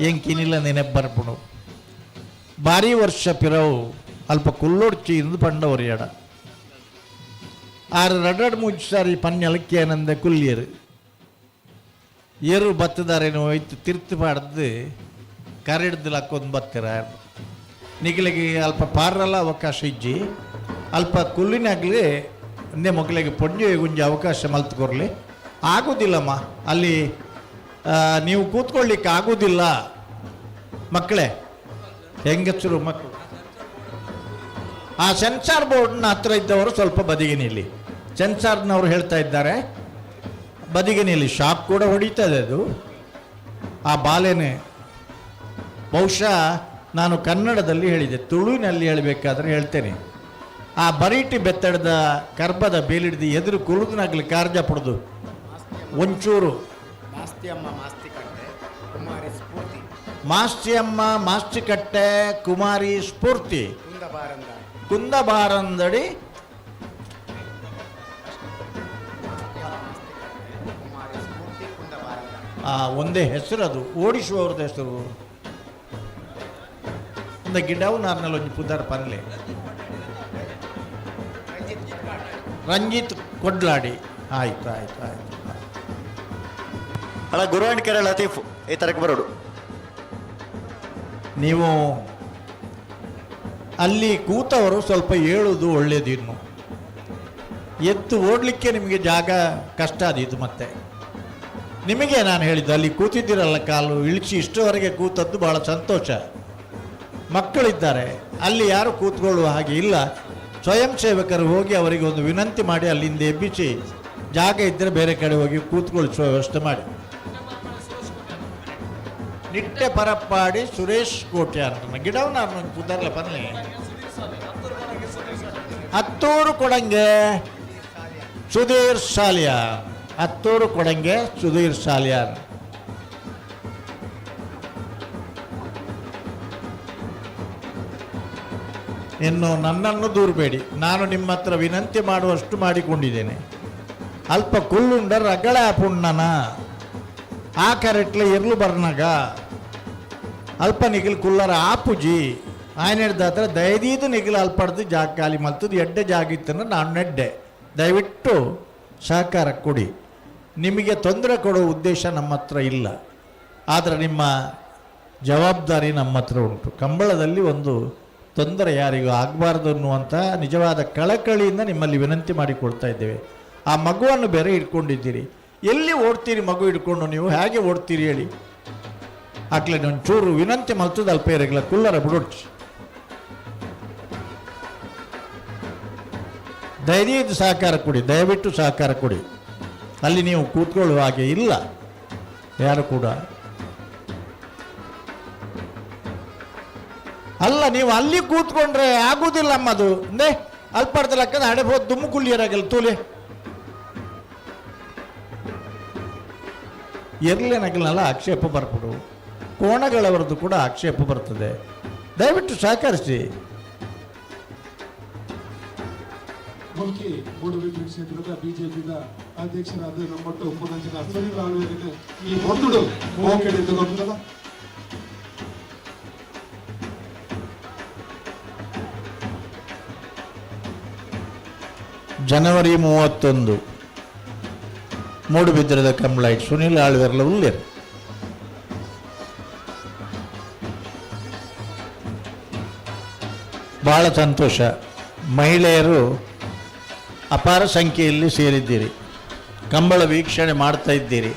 ಎಂಕಿನಿಲ್ಲ ನೆನಪು ಬರ್ಪುಡು ಭಾರಿ ವರ್ಷ ಪಿರವು ಅಲ್ಪ ಕುಲ್ಲೊಡ್ಚಿ ಇಂದು ಪಂಡ ಒರಿಯಾಡ ಆರು ರಡ್ರಡ್ ಮೂಜು ಸಾರಿ ಪನ್ನೆಲಕ್ಕೆ ಏನಂದ ಕುಲ್ಲಿಯರು ಏರು ಬತ್ತದಾರೇನು ಹೋಯ್ತು ತಿರ್ತು ಪಾಡ್ದು ಕರೆಡ್ದು ಹಾಕೊಂದು ಬತ್ತರ ನಿಖಿಲಿಗೆ ಅಲ್ಪ ಪಾರಲ್ಲ ಅವಕಾಶ ಇಜ್ಜಿ ಅಲ್ಪ ಕುಲ್ಲಿನಾಗಲಿ ಒಂದೇ ಮಕ್ಕಳಿಗೆ ಪೊಂಜೆ ಗುಂಜಿ ಅವಕಾಶ ಮಲ್ತ್ಕೊರ್ಲಿ ಆಗೋದಿಲ್ಲಮ್ಮ ಅಲ್ಲಿ ನೀವು ಕೂತ್ಕೊಳ್ಳಿಕ್ಕೆ ಆಗುವುದಿಲ್ಲ ಮಕ್ಕಳೇ, ಹೆಂಗಸರು ಮಕ್ಕಳು, ಆ ಸೆನ್ಸಾರ್ ಬೋರ್ಡ್ನ ಹತ್ರ ಇದ್ದವರು ಸ್ವಲ್ಪ ಬದಿಗೆ ನಿಲ್ಲಿ. ಸೆನ್ಸಾರ್ನವರು ಹೇಳ್ತಾ ಇದ್ದಾರೆ ಬದಿಗೆ ನಿಲ್ಲಿ. ಶಾಕ್ ಕೂಡ ಹೊಡಿತದೆ ಅದು, ಆ ಬಾಲೆನೆ. ಬಹುಶಃ ನಾನು ಕನ್ನಡದಲ್ಲಿ ಹೇಳಿದೆ, ತುಳುವಿನಲ್ಲಿ ಹೇಳಬೇಕಾದ್ರೆ ಹೇಳ್ತೇನೆ. ಆ ಬರೀಟಿ ಬೆತ್ತಡದ ಕರ್ಬದ ಬೇಲಿಡ್ದು ಎದುರು ಕುಲುದ್ನಾಗ್ಲಿ ಕಾರ್ಜ ಪಡ್ದು ಒಂಚೂರು ಮಾಸ್ತಿಯಮ್ಮ ಮಾಸ್ತಿಕಟ್ಟೆ ಕುಮಾರಿ ಸ್ಫೂರ್ತಿ ಕುಂದಬಾರಂದಡಿ ಒಂದೇ ಹೆಸರು, ಅದು ಓಡಿಸುವವ್ರದ್ದು ಹೆಸರು. ಒಂದು ಗಿಡವು ನಾರ್ನಲ್ಲಿ ಒಂದು ಪುದಾರ ಪರ್ಲೆ ರಂಜಿತ್ ಕೊಡ್ಲಾಡಿ. ಆಯ್ತು ಆಯ್ತು ಆಯ್ತು. ಅಲ್ಲ ಗುರುವಾಣಿ ಕೆರೆ ಲತೀಫ್ ಈ ತರಕ್ಕೆ ಬರೋಡು. ನೀವು ಅಲ್ಲಿ ಕೂತವರು ಸ್ವಲ್ಪ ಏಳುವುದು ಒಳ್ಳೇದು. ಇನ್ನು ಎತ್ತು ಓಡಲಿಕ್ಕೆ ನಿಮಗೆ ಜಾಗ ಕಷ್ಟ ಆದೀತು. ಮತ್ತೆ ನಿಮಗೆ ನಾನು ಹೇಳಿದ್ದು, ಅಲ್ಲಿ ಕೂತಿದ್ದೀರಲ್ಲ ಕಾಲು ಇಳಿಸಿ ಇಷ್ಟವರೆಗೆ ಕೂತದ್ದು ಬಹಳ ಸಂತೋಷ. ಮಕ್ಕಳಿದ್ದಾರೆ ಅಲ್ಲಿ, ಯಾರು ಕೂತ್ಕೊಳ್ಳುವ ಹಾಗೆ ಇಲ್ಲ. ಸ್ವಯಂ ಸೇವಕರು ಹೋಗಿ ಅವರಿಗೆ ಒಂದು ವಿನಂತಿ ಮಾಡಿ ಅಲ್ಲಿಂದ ಎಬ್ಬಿಸಿ ಜಾಗ ಇದ್ದರೆ ಬೇರೆ ಕಡೆ ಹೋಗಿ ಕೂತ್ಕೊಳಿಸುವ ವ್ಯವಸ್ಥೆ ಮಾಡಿ. ನಿಟ್ಟೆ ಪರಪ್ಪಾಡಿ ಸುರೇಶ್ ಕೋಟೆ ಅಂತ ಗಿಡವು ನಾನು ಕುದರ್ಲ ಪನ್ಲೆ ಹತ್ತೂರು ಕೊಡಂಗೆ ಸುಧೀರ್ ಸಾಲಿಯಾರ್, ಹತ್ತೂರು ಕೊಡಂಗೆ ಸುಧೀರ್ ಸಾಲಿಯಾರ್. ಇನ್ನು ನನ್ನನ್ನು ದೂರಬೇಡಿ, ನಾನು ನಿಮ್ಮ ಹತ್ರ ವಿನಂತಿ ಮಾಡುವಷ್ಟು ಮಾಡಿಕೊಂಡಿದ್ದೇನೆ. ಅಲ್ಪ ಕುಲ್ಲುಂಡ ರಗಳ ಪುಣ್ಣನ ಆ ಕರೆಟ್ಲೆ ಇರ್ಲು ಬರ್ನಾಗ ಅಲ್ಪ ನಿಗಿಲ್ ಕುಲ್ಲರ ಆಪುಜಿ ఆయన ಹತ್ರ ದಯದೀದು ನಿಗಿಲು ಅಲ್ಪಡ್ದು ಜಾಗ ಖಾಲಿ ಮಲ್ತದ್ದು ಎಡ್ಡೆ ಜಾಗ ಇತ್ತಂದ್ರೆ ನಾನು ನೆಡ್ಡೆ. ದಯವಿಟ್ಟು ಸಹಕಾರ ಕೊಡಿ. ನಿಮಗೆ ತೊಂದರೆ ಕೊಡೋ ಉದ್ದೇಶ ನಮ್ಮ ಹತ್ರ ಇಲ್ಲ, ಆದರೆ ನಿಮ್ಮ ಜವಾಬ್ದಾರಿ ನಮ್ಮ ಹತ್ರ ಉಂಟು. ಕಂಬಳದಲ್ಲಿ ಒಂದು ತೊಂದರೆ ಯಾರಿಗೂ ಆಗಬಾರ್ದು ಅನ್ನುವಂಥ ನಿಜವಾದ ಕಳಕಳಿಯಿಂದ ನಿಮ್ಮಲ್ಲಿ ವಿನಂತಿ ಮಾಡಿಕೊಡ್ತಾ ಇದ್ದೇವೆ. ಆ ಮಗುವನ್ನು ಬೇರೆ ಇಟ್ಕೊಂಡಿದ್ದೀರಿ, ಎಲ್ಲಿ ಓಡ್ತೀರಿ ಮಗು ಹಿಡ್ಕೊಂಡು? ನೀವು ಹೇಗೆ ಓಡ್ತೀರಿ ಹೇಳಿ? ಆಗ್ಲೇ ಒಂಚೂರು ವಿನಂತಿ ಮಲ್ತದ ಅಲ್ಪ ಇರಗಿಲ್ಲ, ಕುಲ್ಲರ ಬಿಡೋಡ್ಸಿ. ದಯವಿಟ್ಟು ಸಹಕಾರ ಕೊಡಿ, ದಯವಿಟ್ಟು ಸಹಕಾರ ಕೊಡಿ. ಅಲ್ಲಿ ನೀವು ಕೂತ್ಕೊಳ್ಳುವ ಹಾಗೆ ಇಲ್ಲ ಯಾರು ಕೂಡ. ಅಲ್ಲ, ನೀವು ಅಲ್ಲಿ ಕೂತ್ಕೊಂಡ್ರೆ ಆಗುವುದಿಲ್ಲ ಅಮ್ಮದು. ನೇ ಅಲ್ಪಡ್ದ ಲೆಕ್ಕದ ಹಡೆಬೋದು ದುಮ್ಮು ಕುಲ್ಲಿಯರಾಗಲ್ಲ ತೂಲೆ ಇರ್ಲೇನಾಗಿಲ್ಲ, ಆಕ್ಷೇಪ ಬರ್ಬಿಡು. ಕೋಣಗಳವರದ್ದು ಕೂಡ ಆಕ್ಷೇಪ ಬರ್ತದೆ. ದಯವಿಟ್ಟು ಸಹಕರಿಸಿ. ಮುಲ್ಕಿ ಮೂಡುಬಿದಿರೆ ಕ್ಷೇತ್ರದ ಬಿಜೆಪಿದ ಅಧ್ಯಕ್ಷರಾದ ನಮ್ಮೊಟ್ಟು ಉಪನಂಚಿನ ಸುನಿಲ್ ಆಳ್ವೇರಿಗೆ ಈ ಮೊದಲು ಮೋಕೆಡೆ ತಗೊಂಡಲ್ಲ. ಜನವರಿ 31 ಮೂಡುಬಿದಿರೆದ ಕಂಬಳಾಯ್ತು. ಸುನಿಲ್ ಆಳ್ವೇರ್ಲ ಉಳ್ಳೇರು. ಬಹಳ ಸಂತೋಷ. ಮಹಿಳೆಯರು ಅಪಾರ ಸಂಖ್ಯೆಯಲ್ಲಿ ಸೇರಿದ್ದೀರಿ, ಕಂಬಳ ವೀಕ್ಷಣೆ ಮಾಡ್ತಾ ಇದ್ದೀರಿ.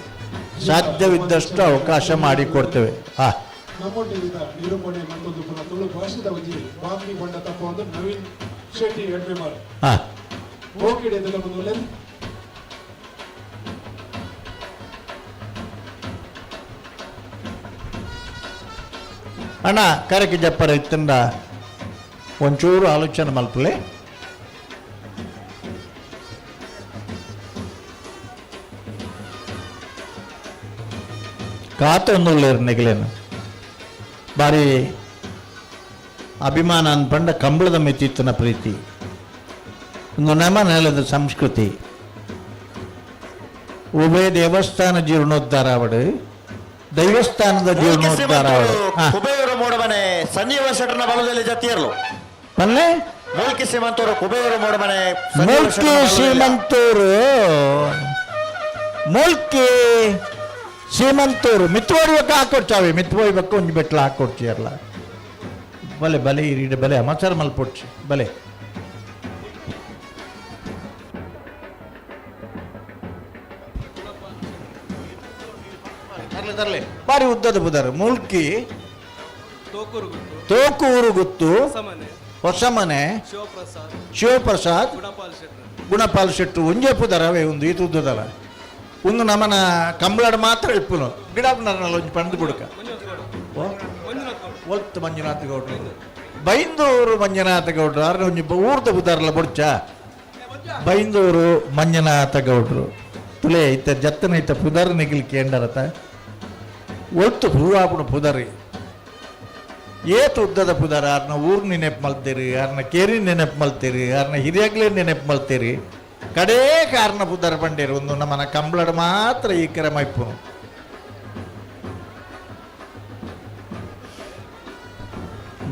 ಸಾಧ್ಯವಿದ್ದಷ್ಟು ಅವಕಾಶ ಮಾಡಿಕೊಡ್ತೇವೆ. ನಮ್ಮೊಟ್ಟಿಗಿದ ನಿರೂಪಣೆ ಮತ್ತೊಂದು ಪುನಃ ತುಳು ಭಾಷೆದ ವಜಿ ಬಾಕಿ ಬಂಡ ತಪ್ಪ ಒಂದು ನವೀನ್ ಶೆಟ್ಟಿ ಎಡ್ಮೆ ಮಾಡು ಹೋಗಿಡೆ ಬಂದು ಅಣ್ಣ ಕರಕ್ಕೆ ಜಪ್ಪರ ಇತ್ತಂಡ ಒಂಚೂರು ಆಲೋಚನೆ ಮಲ್ಪಲೆ. ಕಾತೊಂದುಳ್ಳೇರು ನೆಗಲೇನು ಬಾರಿ ಅಭಿಮಾನ ಅನ್ಪಂಡ ಕಂಬಳದ ಮೆತ್ತಿತ್ತನ ಪ್ರೀತಿ ಒಂದು ನೆಮ ನೆಲದ ಸಂಸ್ಕೃತಿ. ಉಭಯ ದೇವಸ್ಥಾನ ಜೀರ್ಣೋದ್ಧಾರ ಅವಡು, ದೈವಸ್ಥಾನದ ಜೀರ್ಣೋದ್ಧಾರ ಅವಡು. ಕುಬೇರ ಮೋಡಮನೆ ಸಂಜೀವ ಶೆಟ್ಟರ್ನ ಬಲದಲ್ಲಿ ಜತಿಯರ್ಲು ಪಲ್ಲೆ ಮೂಲ್ಕಿ ಶ್ರೀಮಂತೂರು ಕುಬೇರ ಮೋಡಮನೆ ಮೂಲ್ಕಿ ಶ್ರೀಮಂತೂರು ಮೂಲ್ಕಿ ಶ್ರೀಮಂತೂರು ಮಿತ್ವೋಡಿಬೇಕು ಹಾಕೊಡ್ಚಾವೆ. ಮಿತ್ವೋಯ್ಬೇಕು ಒಂಜಿ ಬೆಟ್ಲ ಹಾಕೊಡ್ಚಿಯರ್ಲ ಬಲೆ ಬಲೆ ಇರೀಡ ಬಲೆ ಅಮಾಚಾರ ಮಲ್ಪೊಡ್ಚಿ ಬಲೆ. ತರಲೆ ಬಾರಿ ಉದ್ದದ ಪುದರ್ ಮುಲ್ಕಿ ತೋಕೂರು ಗುತ್ತು ಹೊಸಮನೆ ಶಿವಪ್ರಸಾದ್ ಗುಣಪಾಲ್ ಶೆಟ್ರು ಒಂಜೇ ಪುದರವೇ ಒಂದು ಈತ ಉದ್ದದಲ್ಲ ಒಂದು ನಮ್ಮನ ಕಂಬಳಾಡ ಮಾತ್ರ ಇಪ್ಪುನು ಗಿಡಾಪನಲ್ಲ ಒಂಜಿ ಪಣದು ಬುಡಕ ಒತ್ತು ಮಂಜುನಾಥ ಗೌಡ್ರು ಬೈಂದೂರು ಮಂಜುನಾಥ ಗೌಡ್ರು ಅವ್ರ ಒಂಜಿ ಊರ್ದ ಪುದಾರಲ್ಲ ಬುಡ್ಚ ಬೈಂದೂರು ಮಂಜುನಾಥ ಗೌಡ್ರು ತುಲೆ ಇತ್ತ ಜತ್ತನ ಇತ್ತ ಪುದರ್ ನಿಗಿಲಿಕ್ಕೆ ಎಂಡರತ ಒತ್ತು ಹೂವಾಪುಣ ಪುದರಿ ಏತು ಉದ್ದದ ಪುದರ ಯಾರನ್ನ ಊರ್ ನೆನಪು ಮಲ್ತೀರಿ ಯಾರನ್ನ ಕೇರಿ ನೆನಪು ಮಲ್ತೀರಿ ಯಾರನ್ನ ಹಿರಿಯಾಗ್ಲೇ ನೆನಪು ಮಲ್ತೀರಿ ಕಡೇ ಕಾರಣ ಪುದರ ಬಂಡೇರಿ ಒಂದು ನಮ್ಮನ ಕಂಬಳಡ ಮಾತ್ರ ಈ ಕರೆ ಮೈಪುನು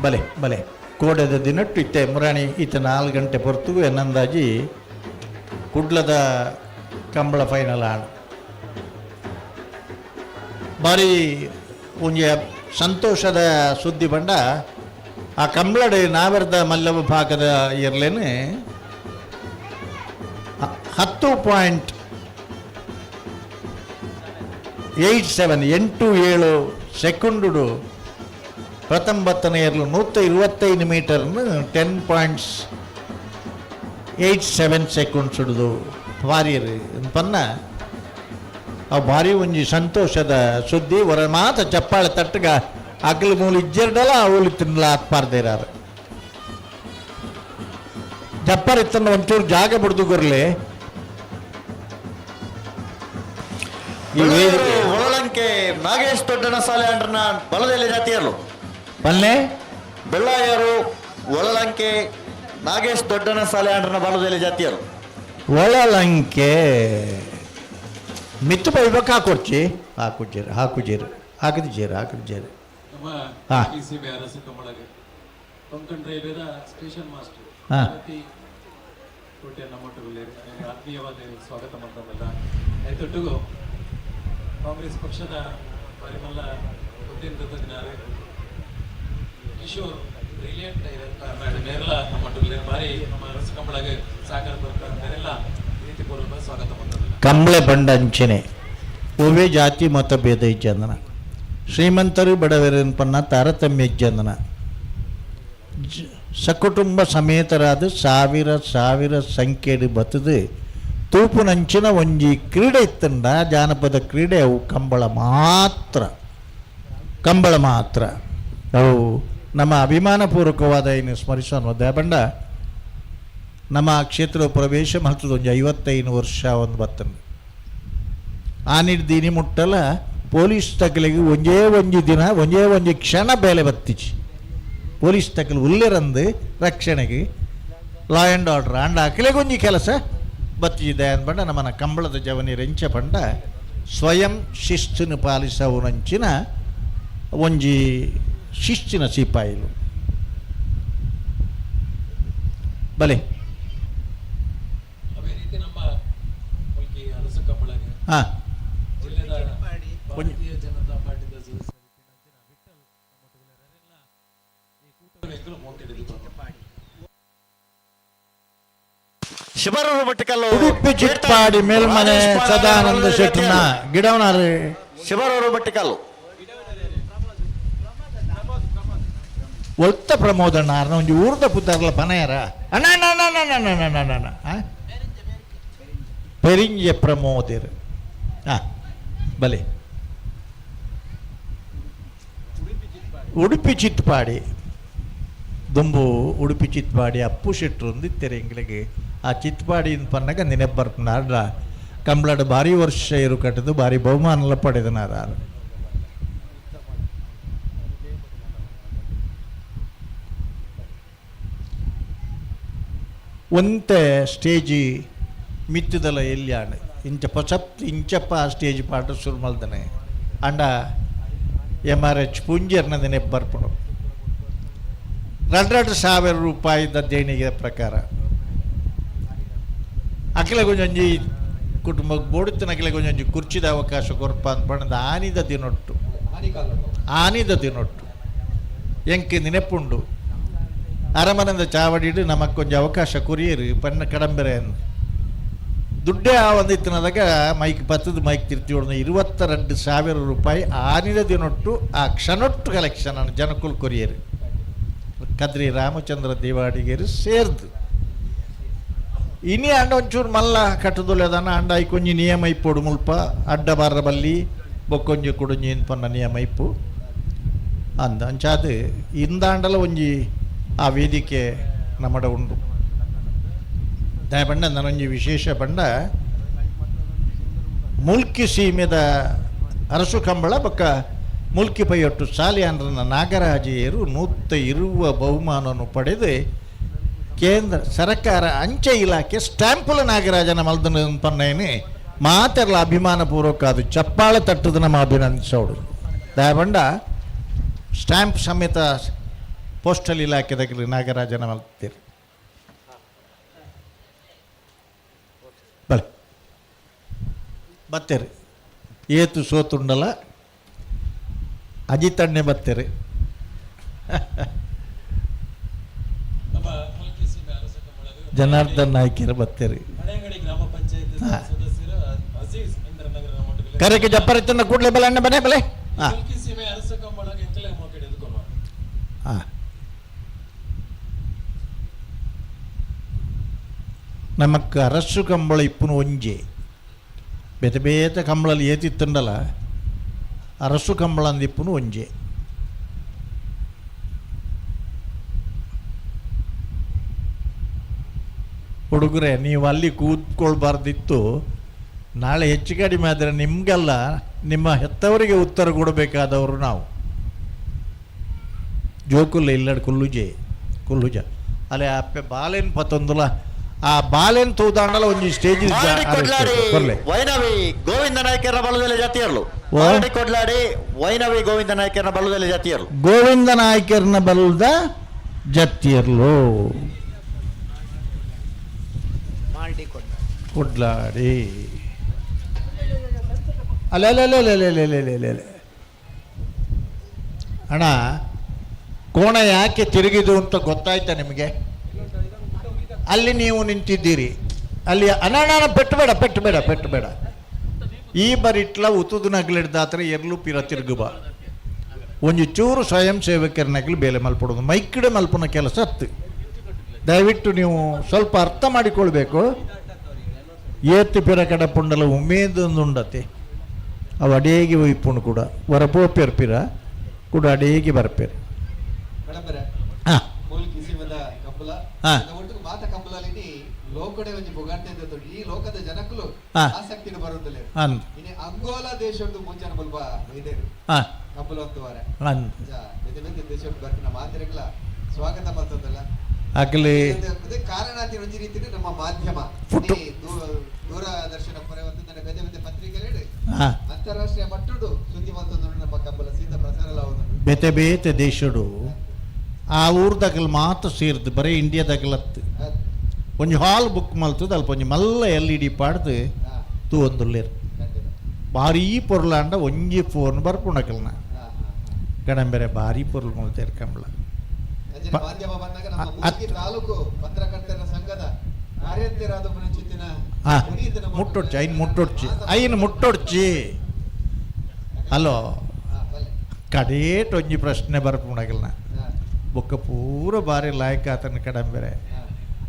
ಬಲೆ ಬಲೆ ಕೋಡದ ದಿನಟ್ಟು ಇತ್ತೆ ಮುರಾಣಿ ಈತ 4 ಗಂಟೆ ಹೊರತು ಎನ್ನಂದಾಜಿ ಕುಡ್ಲದ ಕಂಬಳ ಫೈನಲ್ ಆಣ ಬಾರಿ ಒಂಜಿ ಸಂತೋಷದ ಸುದ್ದಿ ಬಂಡ ಆ ಕಂಬಳಡ ನಾವೆರ್ದ ಮಲ್ಲವ ಭಾಗದ ಇರ್ಲೇನೆ 10.87 ಸೆಕೆಂಡು ಪ್ರಥಮ ಬತ್ತನ ಇರಲು 125 ಮೀಟರ್ನು 10.87 ಸೆಕೆಂಡ್ಸ್ ಹಿಡಿದು ಭಾರಿ ಪನ್ನ ಅವು ಭಾರಿ ಒಂಜಿ ಸಂತೋಷದ ಸುದ್ದಿ ಹೊರ ಮಾತ ಚಪ್ಪಾಳೆ ತಟ್ಟಗ ಅಗ್ಲ ಮೂಲ ಇಜ್ಜೆರಡಲ್ಲ ಅವಳು ತಿನ್ನಲ ಆತ್ಪಾರ್ದೇರಾರು ಜಪ್ಪಾರ ಇತ್ತನ್ನ ಒಂಚೂರು ಜಾಗ ಬಿಡ್ದು ಗೊರ್ಲೆ ಒಳಲಂಕೆ ನಾಗೇಶ್ ದೊಡ್ಡನ ಸಾಲೆ ಅಂಡ್ರನ ಬಲದಲ್ಲಿ ಜಾತಿಯರು ಪಲ್ಲೆ ಬೆಳ್ಳಾಯರು ಒಳಲಂಕೆ ನಾಗೇಶ್ ದೊಡ್ಡನ ಸಾಲೆ ಅಂಡ್ರನ ಬಲದಲ್ಲಿ ಜಾತಿಯರು ಒಳಲಂಕೆ ಮಿತ್ತು ಬೈಬೇಕು ಹಾಕೊಡ್ಚಿ ಹಾಕುಜೇರು ಹಾಕಿದ್ಜೇರು ನಮ್ಮ ಹಾ. PCB ಅರಸು ಕಂಬಳಗೆ ಕೊಂಕಣ್ ರೈಲ್ವೆದ ಸ್ಟೇಷನ್ ಮಾಸ್ಟರ್ ಹಾ. ಕೋಟೆ ನಮ್ಮೊಟ್ಟಿಗೆ ಆತ್ಮೀಯವಾದ ಸ್ವಾಗತ ಮಾಡ್ತದಲ್ಲ ಆಯ್ತೊಟ್ಟಿಗೂ ಕಾಂಗ್ರೆಸ್ ಪಕ್ಷದ ಪರಿಮಲ್ಲ ಉದ್ಯಮದಿನಾರೆ ಕಿಶೋರ್ ಬ್ರಿಲಿಯಂಟ್ ಮೇರೆಲ್ಲ ನಮ್ಮೊಟ್ಟಿಗೆ ಬಾರಿ ನಮ್ಮ ಅರಸು ಕಂಬಳಗೆ ಸಾಕಾರ ಬರ್ತಾರೆ ಮೇರೆಲ್ಲ ಪ್ರೀತಿಪೂರ್ವಕ ಸ್ವಾಗತ ಮಾಡ್ತದಲ್ಲ ಕಂಬಳೆ ಬಂಡಂಚನೆ ಒವೇ ಜಾತಿ ಮತ ಭೇದ ಇಜ್ಜಂದನ ಶ್ರೀಮಂತರು ಬಡವರನ್ ಪನ್ನ ತಾರತಮ್ಯ ಇಜ್ಜಂದನ ಸಕುಟುಂಬ ಸಮೇತರಾದ ಸಾವಿರ ಸಂಖ್ಯೆಡು ಬತ್ತದು ತೂಪುನಂಚಿನ ಒಂಜಿ ಕ್ರೀಡೆ ಇತ್ತಂಡ ಜಾನಪದ ಕ್ರೀಡೆ ಅವು ಕಂಬಳ ಮಾತ್ರ ಅವು ನಮ್ಮ ಅಭಿಮಾನಪೂರ್ವಕವಾದ ಇನ್ನು ಸ್ಮರಿಸೋದು ಬಂಡ ನಮ್ಮ ಕ್ಷೇತ್ರ ಪ್ರವೇಶ ಮಾಡ್ತದ ಒಂದು 55 ವರ್ಷ ಒಂದು ಬತ್ತಂಡು ಆನಿಡ್ದೀನಿ ಮುಟ್ಟಲ ಪೊಲೀಸ್ ತಕಲಿಗೆ ಒಂಜೇ ಒಂಜಿ ಕ್ಷಣ ಬೇಲೆ ಬತ್ತಿಚಿ ಪೊಲೀಸ್ ತಕಲು ಉಲ್ಲೆರಂದು ರಕ್ಷಣೆಗೆ ಲಾ ಆ್ಯಂಡ್ ಆರ್ಡರ್ ಅಂಡ ಅಕಲಿಗೆ ಒಂಜಿ ಕೆಲಸ ಬತ್ತಿದೆ ಅಂದ್ಬಂಡ ನಮ್ಮನ ಕಂಬಳದ ಜವನಿ ರೆಂಚ ಪಂಡ ಸ್ವಯಂ ಶಿಸ್ತುನು ಪಾಲಿಸವುನಂಚಿನ ಒಂಜಿ ಶಿಸ್ತಿನ ಸಿಪಾಯಿಲು ಬಲೆ ಅದೇ ರೀತಿ ನಮ್ಮ ಮುಲ್ಕಿ ಅರಸು ಕಂಬಳಗೆ ಹಾಂ ಜಿಲ್ಲೆದ ಭಾರತೀಯ ಜನತಾ ಪಾರ್ಟಿದ ಶಿಬರೂರು ಮಟ್ಟಿಕಲ್ಲು ಉಡುಪಿ ಚಿಟ್ಪಾಡಿ ಮೇಲ್ಮನೆ ಸದಾನಂದ ಶೆಟ್ಟನ ಗಿಡವನಾರು ಶಿಬರೂರು ಮಟ್ಟಿಕಲ್ಲು ಒಳ್ತ ಪ್ರಮೋದಣ್ಣ ಒಂಜಿ ಊರ್ದ ಪುತ್ತಾರಲ್ಲ ಪನಯರ ಅಣ್ಣ ಪೆರಿಂಜೆ ಪ್ರಮೋದರ್ ಬಲೆ ಉಡುಪಿ ಚಿಟ್ಪಾಡಿ ದುಂಬು ಉಡುಪಿ ಚಿಟ್ಪಾಡಿ ಅಪ್ಪು ಶೆಟ್ರು ಒಂದಿತ್ತಾರೆ ಎಂಗ್ಳಿಗೆ ಆ ಚಿಟ್ಪಾಡಿ ಪನ್ನಗ ನೆನಪು ಬರ್ಪನಾರ ಕಂಬಳದ ಭಾರಿ ವರ್ಷ ಇರು ಕಟ್ಟದು ಭಾರಿ ಬಹುಮಾನ ಪಡೆದನಾರ ಒಂತೆ ಸ್ಟೇಜಿ ಮಿತ್ತದಲ್ಲ ಎಲ್ಲಿ ಆಣ ಇಂಚಪ್ಪ ಆ ಸ್ಟೇಜ್ ಪಾಠ ಶುರು ಮಲ್ದನೆ ಅಂಡ MRH ಪುಂಜರ್ನ ನೆನಪು ಬರ್ಪಣು 2,000 ರೂಪಾಯಿದ ದೇಣಿಗೆ ಪ್ರಕಾರ ಅಕ್ಲೆ ಕೊಂಚಿ ಕುಟುಂಬಕ್ಕೆ ಬೋಡುತ್ತಿನ ಅಕ್ಲೆ ಕೊಂಚಿ ಕುರ್ಚಿದ ಅವಕಾಶ ಕೊರಪ ಅಂತ ಬಣ್ಣದ ಆನಿದ ದಿನೊಟ್ಟು ಎಂಕೆ ನೆನಪುಂಡು ಅರಮನೆದ ಚಾವಡಿಡು ನಮಕ್ಕೊಂದು ಅವಕಾಶ ಕೊರಿಯರು ಪನ್ನ ಕಡಂಬೆರೆ ದುಡ್ಡೇ ಒಂದಿತ್ತಿನದಾಗ ಮೈಕ್ ಬತ್ತದ ಮೈಕ್ ತಿರ್ತಿ ಹೊಡೆದ 22,000 ರೂಪಾಯಿ ಆನಿದ ದಿನೊಟ್ಟು ಆ ಕ್ಷಣೊಟ್ಟು ಕಲೆಕ್ಷನ್ ಅನ್ನು ಜನಕುಲ್ ಕೊರಿಯರು ಕದ್ರಿ ರಾಮಚಂದ್ರ ದೇವಾಡಿಗೇರು ಸೇರ್ದು ಇನಿ ಅಂಡ ಒಂಚೂರು ಮಲ್ಲ ಕಟ್ಟದೊಲೆದನ ಅಂಡ ಐಕೊಂಜಿ ನಿಯಮ ಇಪ್ಪೋಡು ಮುಲ್ಪ ಅಡ್ಡ ಬಾರ ಬಲ್ಲಿ ಬೊಕ್ಕೊಂಜಿ ಕುಡುಂಜಿ ಪನ್ನ ನಿಯಮ ಇಪ್ಪು ಅಂದ ಅಂಚಾದು ಇಂದಾಂಡಲ ಒಂಜಿ ಆ ವೇದಿಕೆ ನಮ್ಮಡ ಉಂಡು ದಯಪಂಡ ನನೊಂಜಿ ವಿಶೇಷ ಪಂಡ ಮುಲ್ಕಿ ಸೀಮೆದ ಅರಸು ಕಂಬಳ ಬೊಕ್ಕ ಮುಲ್ಕಿ ಪೈಯೊಟ್ಟು ಸಾಲಿಯಾನ್ರನ ನಾಗರಾಜೆಯರು 120 ಬಹುಮಾನವನ್ನು ಪಡೆದು ಕೇಂದ್ರ ಸರ್ಕಾರ ಅಂಚೆ ಇಲಾಖೆ ಸ್ಟ್ಯಾಂಪುಲ ನಾಗರಾಜನ ಮಲ್ದನ ಪನ್ನೇನೆ ಮಾತೆರ್ಲ ಅಭಿಮಾನಪೂರ್ವಕ ಅದು ಚಪ್ಪಾಳ ತಟ್ಟದ ನಮ್ಮ ಅಭಿನಂದಿಸೋಡು ದಯಪಂಡ ಸ್ಟ್ಯಾಂಪ್ ಸಮೇತ ಪೋಸ್ಟಲ್ ಇಲಾಖೆದಾಗಲಿ ನಾಗರಾಜನ ಮಲ್ತೀರಿ ಬಲ್ ಬತ್ತೇರಿ ಏತು ಸೋತುಂಡಲ ಅಜಿತಣ್ಣೆ ಬತ್ತೇರಿ ಜನಾರ್ದನ್ ನಾಯ್ಕರ ಬತ್ತೇರಿ ಕರೆಗೆ ಜಪ್ಪರತ್ತನ್ನ ಕೂಡಲೇ ಬಲ ಅಣ್ಣ ಬನೆ ಬಲೆ ಹಾಂ ಹಾಂ ನಮಕ್ ಅರಸು ಕಂಬಳ ಇಪ್ಪುನು ಒಂಜೆ ಬೇತೆ ಬೇತೆ ಕಂಬಳಲ್ಲಿ ಏತಿತ್ತುಂಡಲ್ಲ ಅರಸು ಕಂಬಳ ಅಂದಿಪ್ಪುನು ಒಂಜೆ ಹುಡುಗರೆ ನೀವು ಅಲ್ಲಿ ಕೂತ್ಕೊಳ್ಬಾರ್ದಿತ್ತು ನಾಳೆ ಹೆಚ್ಚು ಕಡಿಮೆ ಆದರೆ ನಿಮಗೆಲ್ಲ ನಿಮ್ಮ ಹೆತ್ತವರಿಗೆ ಉತ್ತರ ಕೊಡಬೇಕಾದವರು ನಾವು ಜೋಕುಲ್ಲ ಇಲ್ಲಡ್ ಕುಲ್ಲುಜ ಅಲ್ಲೇ ಅಪ್ಪೆ ಬಾಲೆನ್ ಪತ್ತೊಂದುಲ ಆ ಬಾಲೆನ್ ತೂದಾಂಡಲ ಒಂಜಿ ಸ್ಟೇಜ್ ವೈನವಿ ಗೋವಿಂದ ನಾಯ್ಕರ ಬಲದಲ್ಲಿ ಜಾತಿಯರ್ಲು ಕೊಡ್ಲಾಡಿ ವೈನವಿ ಗೋವಿಂದ ನಾಯ್ಕರ ಬಲದಲ್ಲಿ ಜಾತಿಯರ್ಲು ಗೋವಿಂದ ನಾಯ್ಕರ್ನ ಬಲದ ಜತ್ತಿಯರ್ಲು ಕೊಡ್ಲಾಡಿ ಅಲ್ಲ ಅಣ್ಣ ಕೋಣ ಯಾಕೆ ತಿರುಗಿದು ಅಂತ ಗೊತ್ತಾಯ್ತಾ ನಿಮಗೆ? ಅಲ್ಲಿ ನೀವು ನಿಂತಿದ್ದೀರಿ, ಅಲ್ಲಿ ಅನಾಣ ಪೆಟ್ಟಬೇಡ ಈ ಬರಿಟ್ಲ ಉತ್ತುದು ನಗಲಿಡ್ದಾತ್ರ ಎರ್ಲು ಪಿರ ತಿರುಗುಬ ಒಂಜಿ ಚೂರು ಸ್ವಯಂ ಸೇವಕರ ನಗಲು ಬೇಲೆ ಮಲ್ಪಡೋದು ಮೈಕಡೆ ಮಲ್ಪನ ಕೆಲಸ ಹತ್ತು. ದಯವಿಟ್ಟು ನೀವು ಸ್ವಲ್ಪ ಅರ್ಥ ಮಾಡಿಕೊಳ್ಬೇಕು. ಏತ್ತು ಪಿರ ಕಡ ಪುಂಡಲ ಉಮೇದೊಂದುಂಡತೆ ಅವು ಅಡೇಗಿ ಒಯ್ಪುಂಡು ಕೂಡ ವರಪೋಪೆರ್ ಪಿರ ಕೂಡ ಅಡೇಗಿ ಬರ್ಪೇರು. ಲೋಕಡೆ ಒಂಜಿ ಬೊಗಾಡ್ತಿದ್ದ ಈ ಲೋಕದ ಜನಕ್ಕಲು ಆಸಕ್ತಿನ ಬರುವುದಿಲ್ಲ. ಅಂಗೋಲ ದೇಶದ ಮುಂಚೆನ ಬಲ್ಪ ಇದೇರು ಕಬ್ಬಲು ಅಂತವಾರ ಬೇತೆ ಬೇತೆ ದೇಶದ ಬರ್ಕಿನ ಮಾತಿರಗಳ ಸ್ವಾಗತ ಮಾಡ್ತದಲ್ಲ ಆಗಲಿ ಕಾರಣ ಒಂಜಿ ರೀತಿ ನಮ್ಮ ಮಾಧ್ಯಮ ದೂರದರ್ಶನ ಪರವತ್ತು ನನ್ನ ಬೇತೆ ಬೇತೆ ಪತ್ರಿಕೆಗಳು ಅಂತಾರಾಷ್ಟ್ರೀಯ ಮಟ್ಟದ ಸುದ್ದಿ ಮತ್ತೊಂದು ನಮ್ಮ ಕಬ್ಬಲ ಸೀದಾ ಪ್ರಸಾರ ಬೇತೆ ಬೇತೆ ದೇಶಡು ಆ ಊರ್ದಾಗಲ್ ಮಾತ್ರ ಸೇರ್ದು ಬರೀ ಇಂಡಿಯಾದಾಗಲತ್ತು ಒಂಜಿ ಹಾಲ್ ಬುಕ್ ಮಲ್ತದ ಅಲ್ಪ ಒಂಜಿ ಮಲ್ಲ LED ಪಾಡ್ದು ತೂ ಒಂದುಲ್ಲೇರು ಭಾರೀ ಪೊರ್ಲಾಂಡ ಒಂಜಿ ಫೋನ್ ಬರ್ಪುಂಡಕಲ್ನ ಗಣಂಬೆರೆ ಭಾರೀ ಪೊರ್ಲು ಮಲ್ತೇರು ಕಂಬಳ. ಮಾಧ್ಯಮ ಬಂದಾಗ ನಮ್ಮ ತಾಲೂಕು ಪತ್ರಕರ್ತರ ಸಂಘದ ಕಾರ್ಯಂತರಾದ ಮುಂಚಿನ ಮುಟ್ಟೊಡ್ಚಿ ಅಲೋ ಕಡೇಟ್ ಒಂಜಿ ಪ್ರಶ್ನೆ ಬರ್ಪುಂಡಕಲ್ನ ಬೊಕ್ಕ ಪೂರ ಬಾರಿ ಲಾಯಕ ಆತನ ಕಡಂಬೆರೆ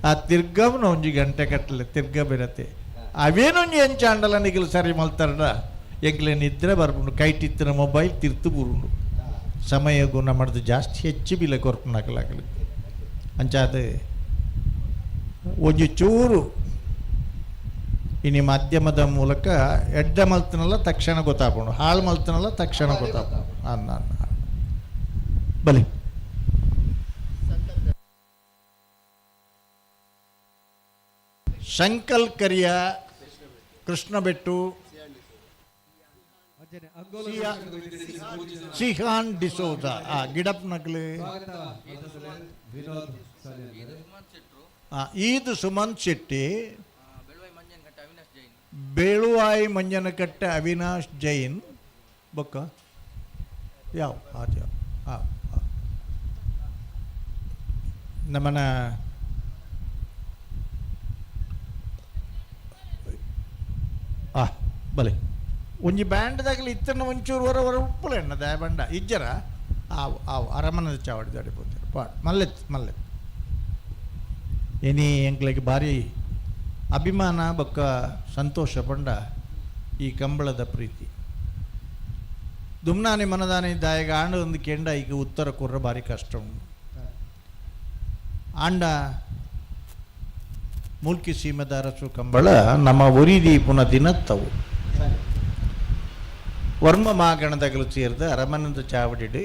ಆ ತಿರ್ಗವನ ಒಂಜಿ ಗಂಟೆ ಕಟ್ಟಲೆ ತಿರ್ಗ ಬೆರತೆ ಅವೇನೊಂಜಿ ಎಂಚಾಂಡಲ ನಿಗಲು ಸರಿ ಮಲ್ತಾರ ಎಂಗ್ಲೆ ನಿದ್ರೆ ಬರ್ಪುಂಡು ಕೈಟಿತ್ತಿನ ಮೊಬೈಲ್ ತಿರ್ತು ಬುರುಂಡು ಸಮಯ ಗುಣ ಮಾಡಿದು ಜಾಸ್ತಿ ಹೆಚ್ಚು ಬಿಲೆ ಕೊರ್ಪುನಾಗಲಾಗಲಿ ಅಂಚಾದ ಒಂಜಿ ಚೂರು ಇನಿ ಮಾಧ್ಯಮದ ಮೂಲಕ ಎಡ್ಡ ಮಲ್ತನಲ್ಲ ತಕ್ಷಣ ಗೊತ್ತಾಗ್ಕೊಂಡು ಹಾಳು ಮಲ್ತನಲ್ಲ ತಕ್ಷಣ ಗೊತ್ತಾಗ್ಕೊಂಡು ಅನ್ನ ಬಲಿ ಶಂಕಲ್ ಕರಿಯ ಕೃಷ್ಣ ಬೆಟ್ಟು ಸಿಹಾನ್ ಡಿಸೋಜ ಗಿಡಪ್ ನಗಲೆ ಈದ್ ಸುಮಂತ್ ಶೆಟ್ಟಿ ಬೇಳುವಾಯಿ ಮಂಜನಕಟ್ಟೆ ಅವಿನಾಶ್ ಜೈನ್ ಬೊಕ್ಕ ಯಾವ ನಮ್ಮನ ಆ ಬಲೆ ಒಂಜಿ ಬ್ಯಾಂಡ್ದಾಗಲಿ ಇತ್ತನ ಒಂಚೂರು ಹೊರ ಉಪ್ಪಲೆಣ್ಣ ದಾಯ ಬಂಡ ಇಜ್ಜರ ಆವು ಆವು ಅರಮನದ ಚಾವಡಿ ದಾಡಿపోతారు ಪಾಡ್ ಮಲ್ಲೆತ್ ಏನಿ ಎಂಕ್ಲೆಗೆ ಭಾರಿ ಅಭಿಮಾನ ಬೊಕ್ಕ ಸಂತೋಷ ಪಂಡ ಈ ಕಂಬಳದ ಪ್ರೀತಿ ದುಮ್ನಾನಿ ಮನದಾನಿ ದಾಯಗ ಆಂಡ ಒಂದು ಕೆಂಡ ಈಗ ಉತ್ತರ ಕೊರ್ರ ಭಾರಿ ಕಷ್ಟ ಉಂಟು ಆಂಡ ಮೂಲ್ಕಿ ಸೀಮದ ಅರಸು ಕಂಬಳ ನಮ್ಮ ಒರಿದೀಪುನ ದಿನತ್ತವು ವರ್ಮ ಮಾಗಣದಗಲು ಸೇರಿದ ಅರಮನದ ಚಾವಡಿ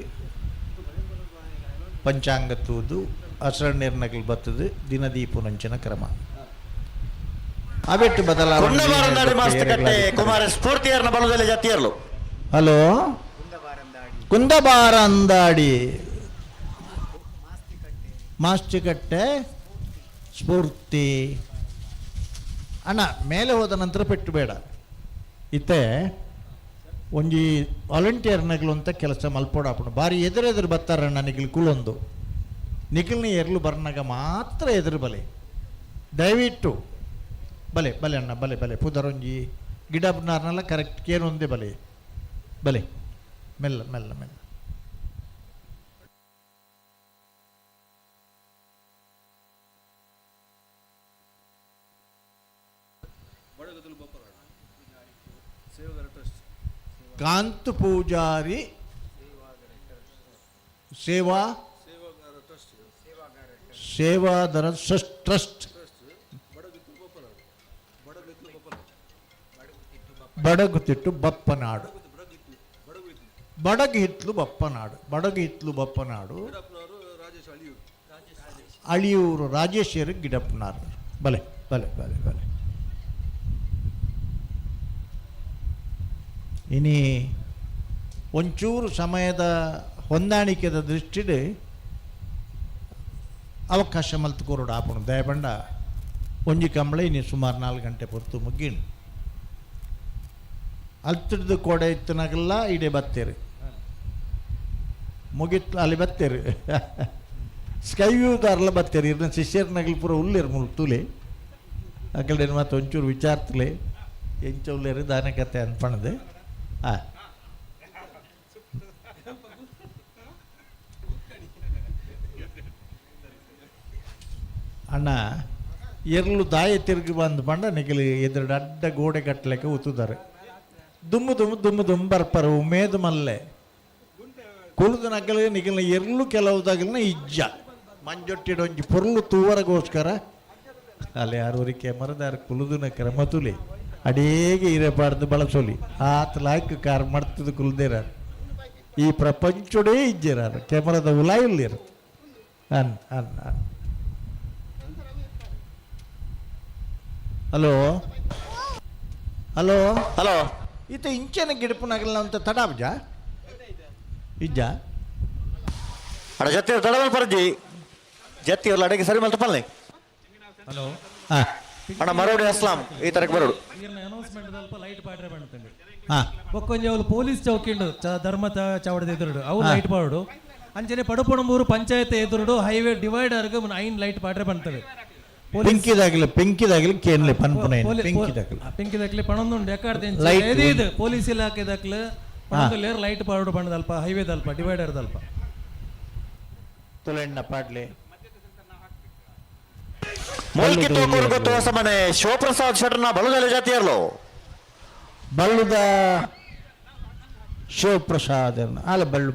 ಪಂಚಾಂಗ ತೂದು ಹಸರಣ್ಣೀರ್ನಗಲು ಬತ್ತದು ದಿನದೀಪುನಂಚಿನ ಕ್ರಮ ಅವೆಟ್ಟು ಕುಂದಬಾರಂದಾಡಿ ಕುಮಾರ ಸ್ಫೂರ್ತಿಯರ್ನ ಬಲದಲ್ಲಿ ಜಾತಿಯರ್ಲು ಹಲೋ ಕುಂದಬಾರ ಅಂದಾಡಿ ಮಾಸ್ತಿಕಟ್ಟೆ ಸ್ಫೂರ್ತಿ ಅಣ್ಣ ಮೇಲೆ ಹೋದ ನಂತರ ಪೆಟ್ಟು ಬೇಡ ಇತ್ತೆ ಒಂಜಿ ವಾಲಂಟಿಯರ್ನಗಳು ಅಂತ ಕೆಲಸ ಮಲ್ಪೋಡಾಪಣ ಭಾರಿ ಎದುರು ಬರ್ತಾರಣ್ಣ ನಿಖಿಲ್ ಕುಲೊಂದು ನಿಖಿಲ್ನ ಎರ್ಲು ಬರ್ನಾಗ ಮಾತ್ರ ಎದುರು ಬಲೆ ದಯವಿಟ್ಟು ಬಲೆ ಬಲೆ ಅಣ್ಣ ಬಲೆ ಬಲೆ ಪುದರೊಂಜಿ ಗಿಡಬ್ನಾರ್ನೆಲ್ಲ ಕರೆಕ್ಟ್ ಕೇನೊಂದೇ ಬಲೆ ಬಲೆ ಮೆಲ್ಲ ಮೆಲ್ಲ ಮೆಲ್ಲ ಕಾಂತ ಪೂಜಾರಿ ಸೇವಾದರ ಟ್ರಸ್ಟ್ ಬಡಗುತಿಟ್ಟು ಬಪ್ಪನಾಡು ಬಡಗಿತ್ಲು ಬಪ್ಪನಾಡು ಅಳಿಯೂರು ರಾಜೇಶ್ವರಿ ಗಿಡಪ್ಪನಾರು ಬಲೆ ಬಲೆ ಬಲೆ ಬಲೆ ಇನಿ ಒಂಚೂರು ಸಮಯದ ಹೊಂದಾಣಿಕೆದ ದೃಷ್ಟಿಡ್ ಅವಕಾಶ ಮಲ್ತುಕೋರೋಡು ಆಪಣ ದಯಬಂಡ ಒಂಜಿ ಕಂಬಳ ಇನಿ ಸುಮಾರು 4 ಗಂಟೆ ಪೊರ್ತು ಮುಗ್ಗಿಣ್ ಅಲ್ತಿಡ್ದು ಕೋಡೆ ಇತ್ತನಾಗೆಲ್ಲ ಇಡೇ ಬತ್ತೇರು ಮುಗಿತ್ತು ಅಲ್ಲಿ ಬತ್ತೇರು ಸ್ಕೈ ವ್ಯೂದಾರೆಲ್ಲ ಬತ್ತೇರು ಇರ್ನ ಶಿಷ್ಯರ್ನಾಗಲಿ ಪೂರ ಉಳ್ಳೇರು ತುಲೆ ಆ ಕಡೆ ಮತ್ತು ಒಂಚೂರು ವಿಚಾರ್ತಲೆ ಎಂಚ ಉಳ್ಳೇರು ದಾನಕತೆ ಅನ್ಪಣದು ಅಣ್ಣ ಎರ್ಲು ದಾಯ ತಿರುಗಿ ಬಂದು ಬಂಡ ನಿಖಿಲ್ ಎದುರು ಅಡ್ಡ ಗೋಡೆ ಕಟ್ಟಲೆಕ್ಕೆ ಉತ್ತುತ್ತಾರೆ ದುಮ್ಮು ಬರ್ಪರು ಉಮೇದು ಮಲ್ಲೆ ಕುಳಿದು ನಗಲಿ ನಿಖಿಲ್ನ ಎರ್ಲು ಕೆಲವುದಾಗಲಿನ ಇಜ್ಜ ಮಂಜೊಟ್ಟಿಡೊಂಜಿ ಪೊರ್ಲು ತೂವರಗೋಸ್ಕರ ಅಲ್ಲಿ ಯಾರು ಕೆಮರದಾರ ಕುಲುದುನ ಕ್ರಮತುಲಿ ಅಡೇಗೆ ಇರಬಾರ್ದು ಬಳಸೋಲಿ ಆತ ಲಾಯ್ಕ್ ಕಾರ್ ಮಾಡ್ತದ ಕುಲ್ದೇರ ಈ ಪ್ರಪಂಚಡೇ ಇಜ್ಜೇರಾರು ಕೆಮರದ ಉಲಾಯಿಲ್ಲೇರು ಅನ್ ಅನ್ ಅನ್ ಹಲೋ ಹಲೋ ಹಲೋ ಈತ ಇಂಚೆನ ಗಿಡಪನಾಗಲ್ಲ ಅಂತ ತಡಾಬ್ಜ ಇಜ್ಜ ಅಡ ಜತ್ತಿ ತಡವಲ್ ಪರಜಿ ಜತ್ತಿ ಅವ್ರ ಅಡಿಗೆ ಸರಿ ಮಲ್ತ ಪಲ್ಲೆ ಹಲೋ ಹಾಂ ಅಣ್ಣ ಮರೋಡಿ ಅಸ್ಲಾಂ ಈ ತರಕ್ಕೆ ಬರೋಡು ಅನೌನ್ಸ್ಮೆಂಟ್ ಸ್ವಲ್ಪ ಲೈಟ್ ಪಾಡ್ರೆ ಬಣ್ತಂడి ಹಾಂ ಒಕ್ಕೊಂಜಿ ಅವ್ಲು ಪೊಲೀಸ್ ಚೌಕಿಂಡು ಧರ್ಮದ ಚಾವಡದ ಎದುರುಡು ಅವು ಲೈಟ್ ಪಾಡು ಅಂಚನೆ ಪಡುಪುಣಂಬೂರು ಪಂಚಾಯತ್ ಎದುರುಡು ಹೈವೇ ಡಿವೈಡರ್ಗೆ 9 ಲೈಟ್ ಪಾಡ್ರೆ ಬಣ್ತದೆ ಪೆಂಕಿದಾಗಲಿ ಕೇನ್ಲೆ ಪನ್ಪುನೆ ಪೆಂಕಿದಾಗಲಿ ಪಣೊಂದುಂಡು ಯಾಕಾಡ್ದೆ ಇದು ಪೊಲೀಸ್ ಇಲಾಖೆದಾಗ್ಲು ಪಣೊಂದುಲ್ಲೇರ್ ಲೈಟ್ ಪಾಡು ಬಣ್ಣದಲ್ಪ ಹೈವೇದಲ್ಪ ಡಿವೈಡರ್ದಲ್ಪ ತುಲೆಣ್ಣ ಪಾಡ್ಲೆ ಮೂಲ್ಕಿ ತೋಕೂರು ಗೊತ್ತು ಹೊಸ ಮನೆ ಶಿವಪ್ರಸಾದ್ ಶೆಟ್ಟರ್ನ ಬಲುದಲೆ ಜಾತಿಯರ್ಲು ಬಲ್ಲುದ ಶಿವಪ್ರಸಾದ್ ಅಲ್ಲ ಬಲ್ಲು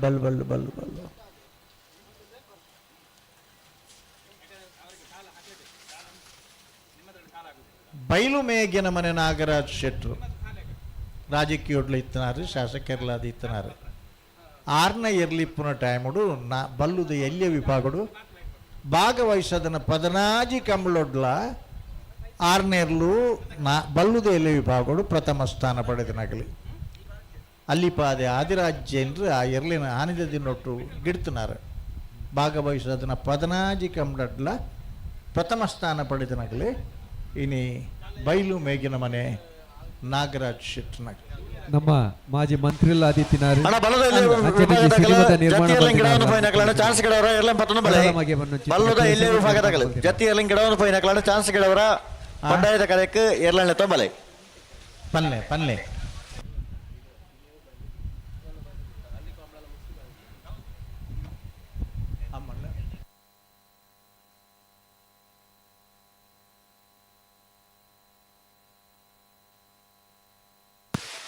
ಬೈಲು ಮೇಗಿನ ಮನೆ ನಾಗರಾಜ್ ಶೆಟ್ರು ರಾಜಕೀಯೋಡ್ಲ ಇತ್ತನಾರು ಶಾಸಕರ್ಲಾದ ಇತ್ತನಾರು 6ನೇ ಇರ್ಲಿಪ್ಪುನ ಟೈಮುಡು ಬಲ್ಲುದ ಎಲ್ಲಿಯ ವಿಭಾಗಡು ಭಾಗವಹಿಸದನ ಪದನಾಜಿ ಕಂಬಳೊಡ್ಲ 6ನೇರ್ಲು ಬಲ್ಲುದ ಎಲ್ಲಿಯ ವಿಭಾಗಡು ಪ್ರಥಮ ಸ್ಥಾನ ಪಡೆದನಾಗಲಿ ಅಲ್ಲಿಪಾದೆ ಆದಿರಾಜ್ಯನ್ರು ಆ ಎರ್ಲಿನ ಆನಿದ ದಿನೊಟ್ಟು ಗಿಡ್ತನಾರು ಭಾಗವಹಿಸದನ ಪದನಾಜಿ ಕಂಬಳೊಡ್ಲ ಪ್ರಥಮ ಸ್ಥಾನ ಪಡೆದನಾಗಲಿ ಇನಿ ಬೈಲು ಮೇಗಿನ ಮನೆ ನಾಗರಾಜ್ ಶೆಟ್ನಾಗ ನಮ್ಮ ಮಾಜಿ ಮಂತ್ರಿಲ್ಲ ಆದಿತ್ಯನಾರು ಅಣ್ಣ ಬಲದಲ್ಲಿ ಚಾನ್ಸ್ ಗಿಡವರ ಎಲ್ಲ ಪತ್ತನ ಬಲೆ ಬಲ್ಲದ ಇಲ್ಲೇ ವಿಭಾಗದಾಗಲ್ಲ ಜತಿ ಎಲ್ಲ ಗಿಡವನ್ನು ಪೈನಕಲಾನ ಚಾನ್ಸ್ ಗಿಡವರ ಪಂಡಾಯದ ಕರೆಕ್ಕೆ ಏರ್ಲಣ್ಣ ತೊಂಬಲೆ ಪಲ್ಲೆ ಪಲ್ಲೆ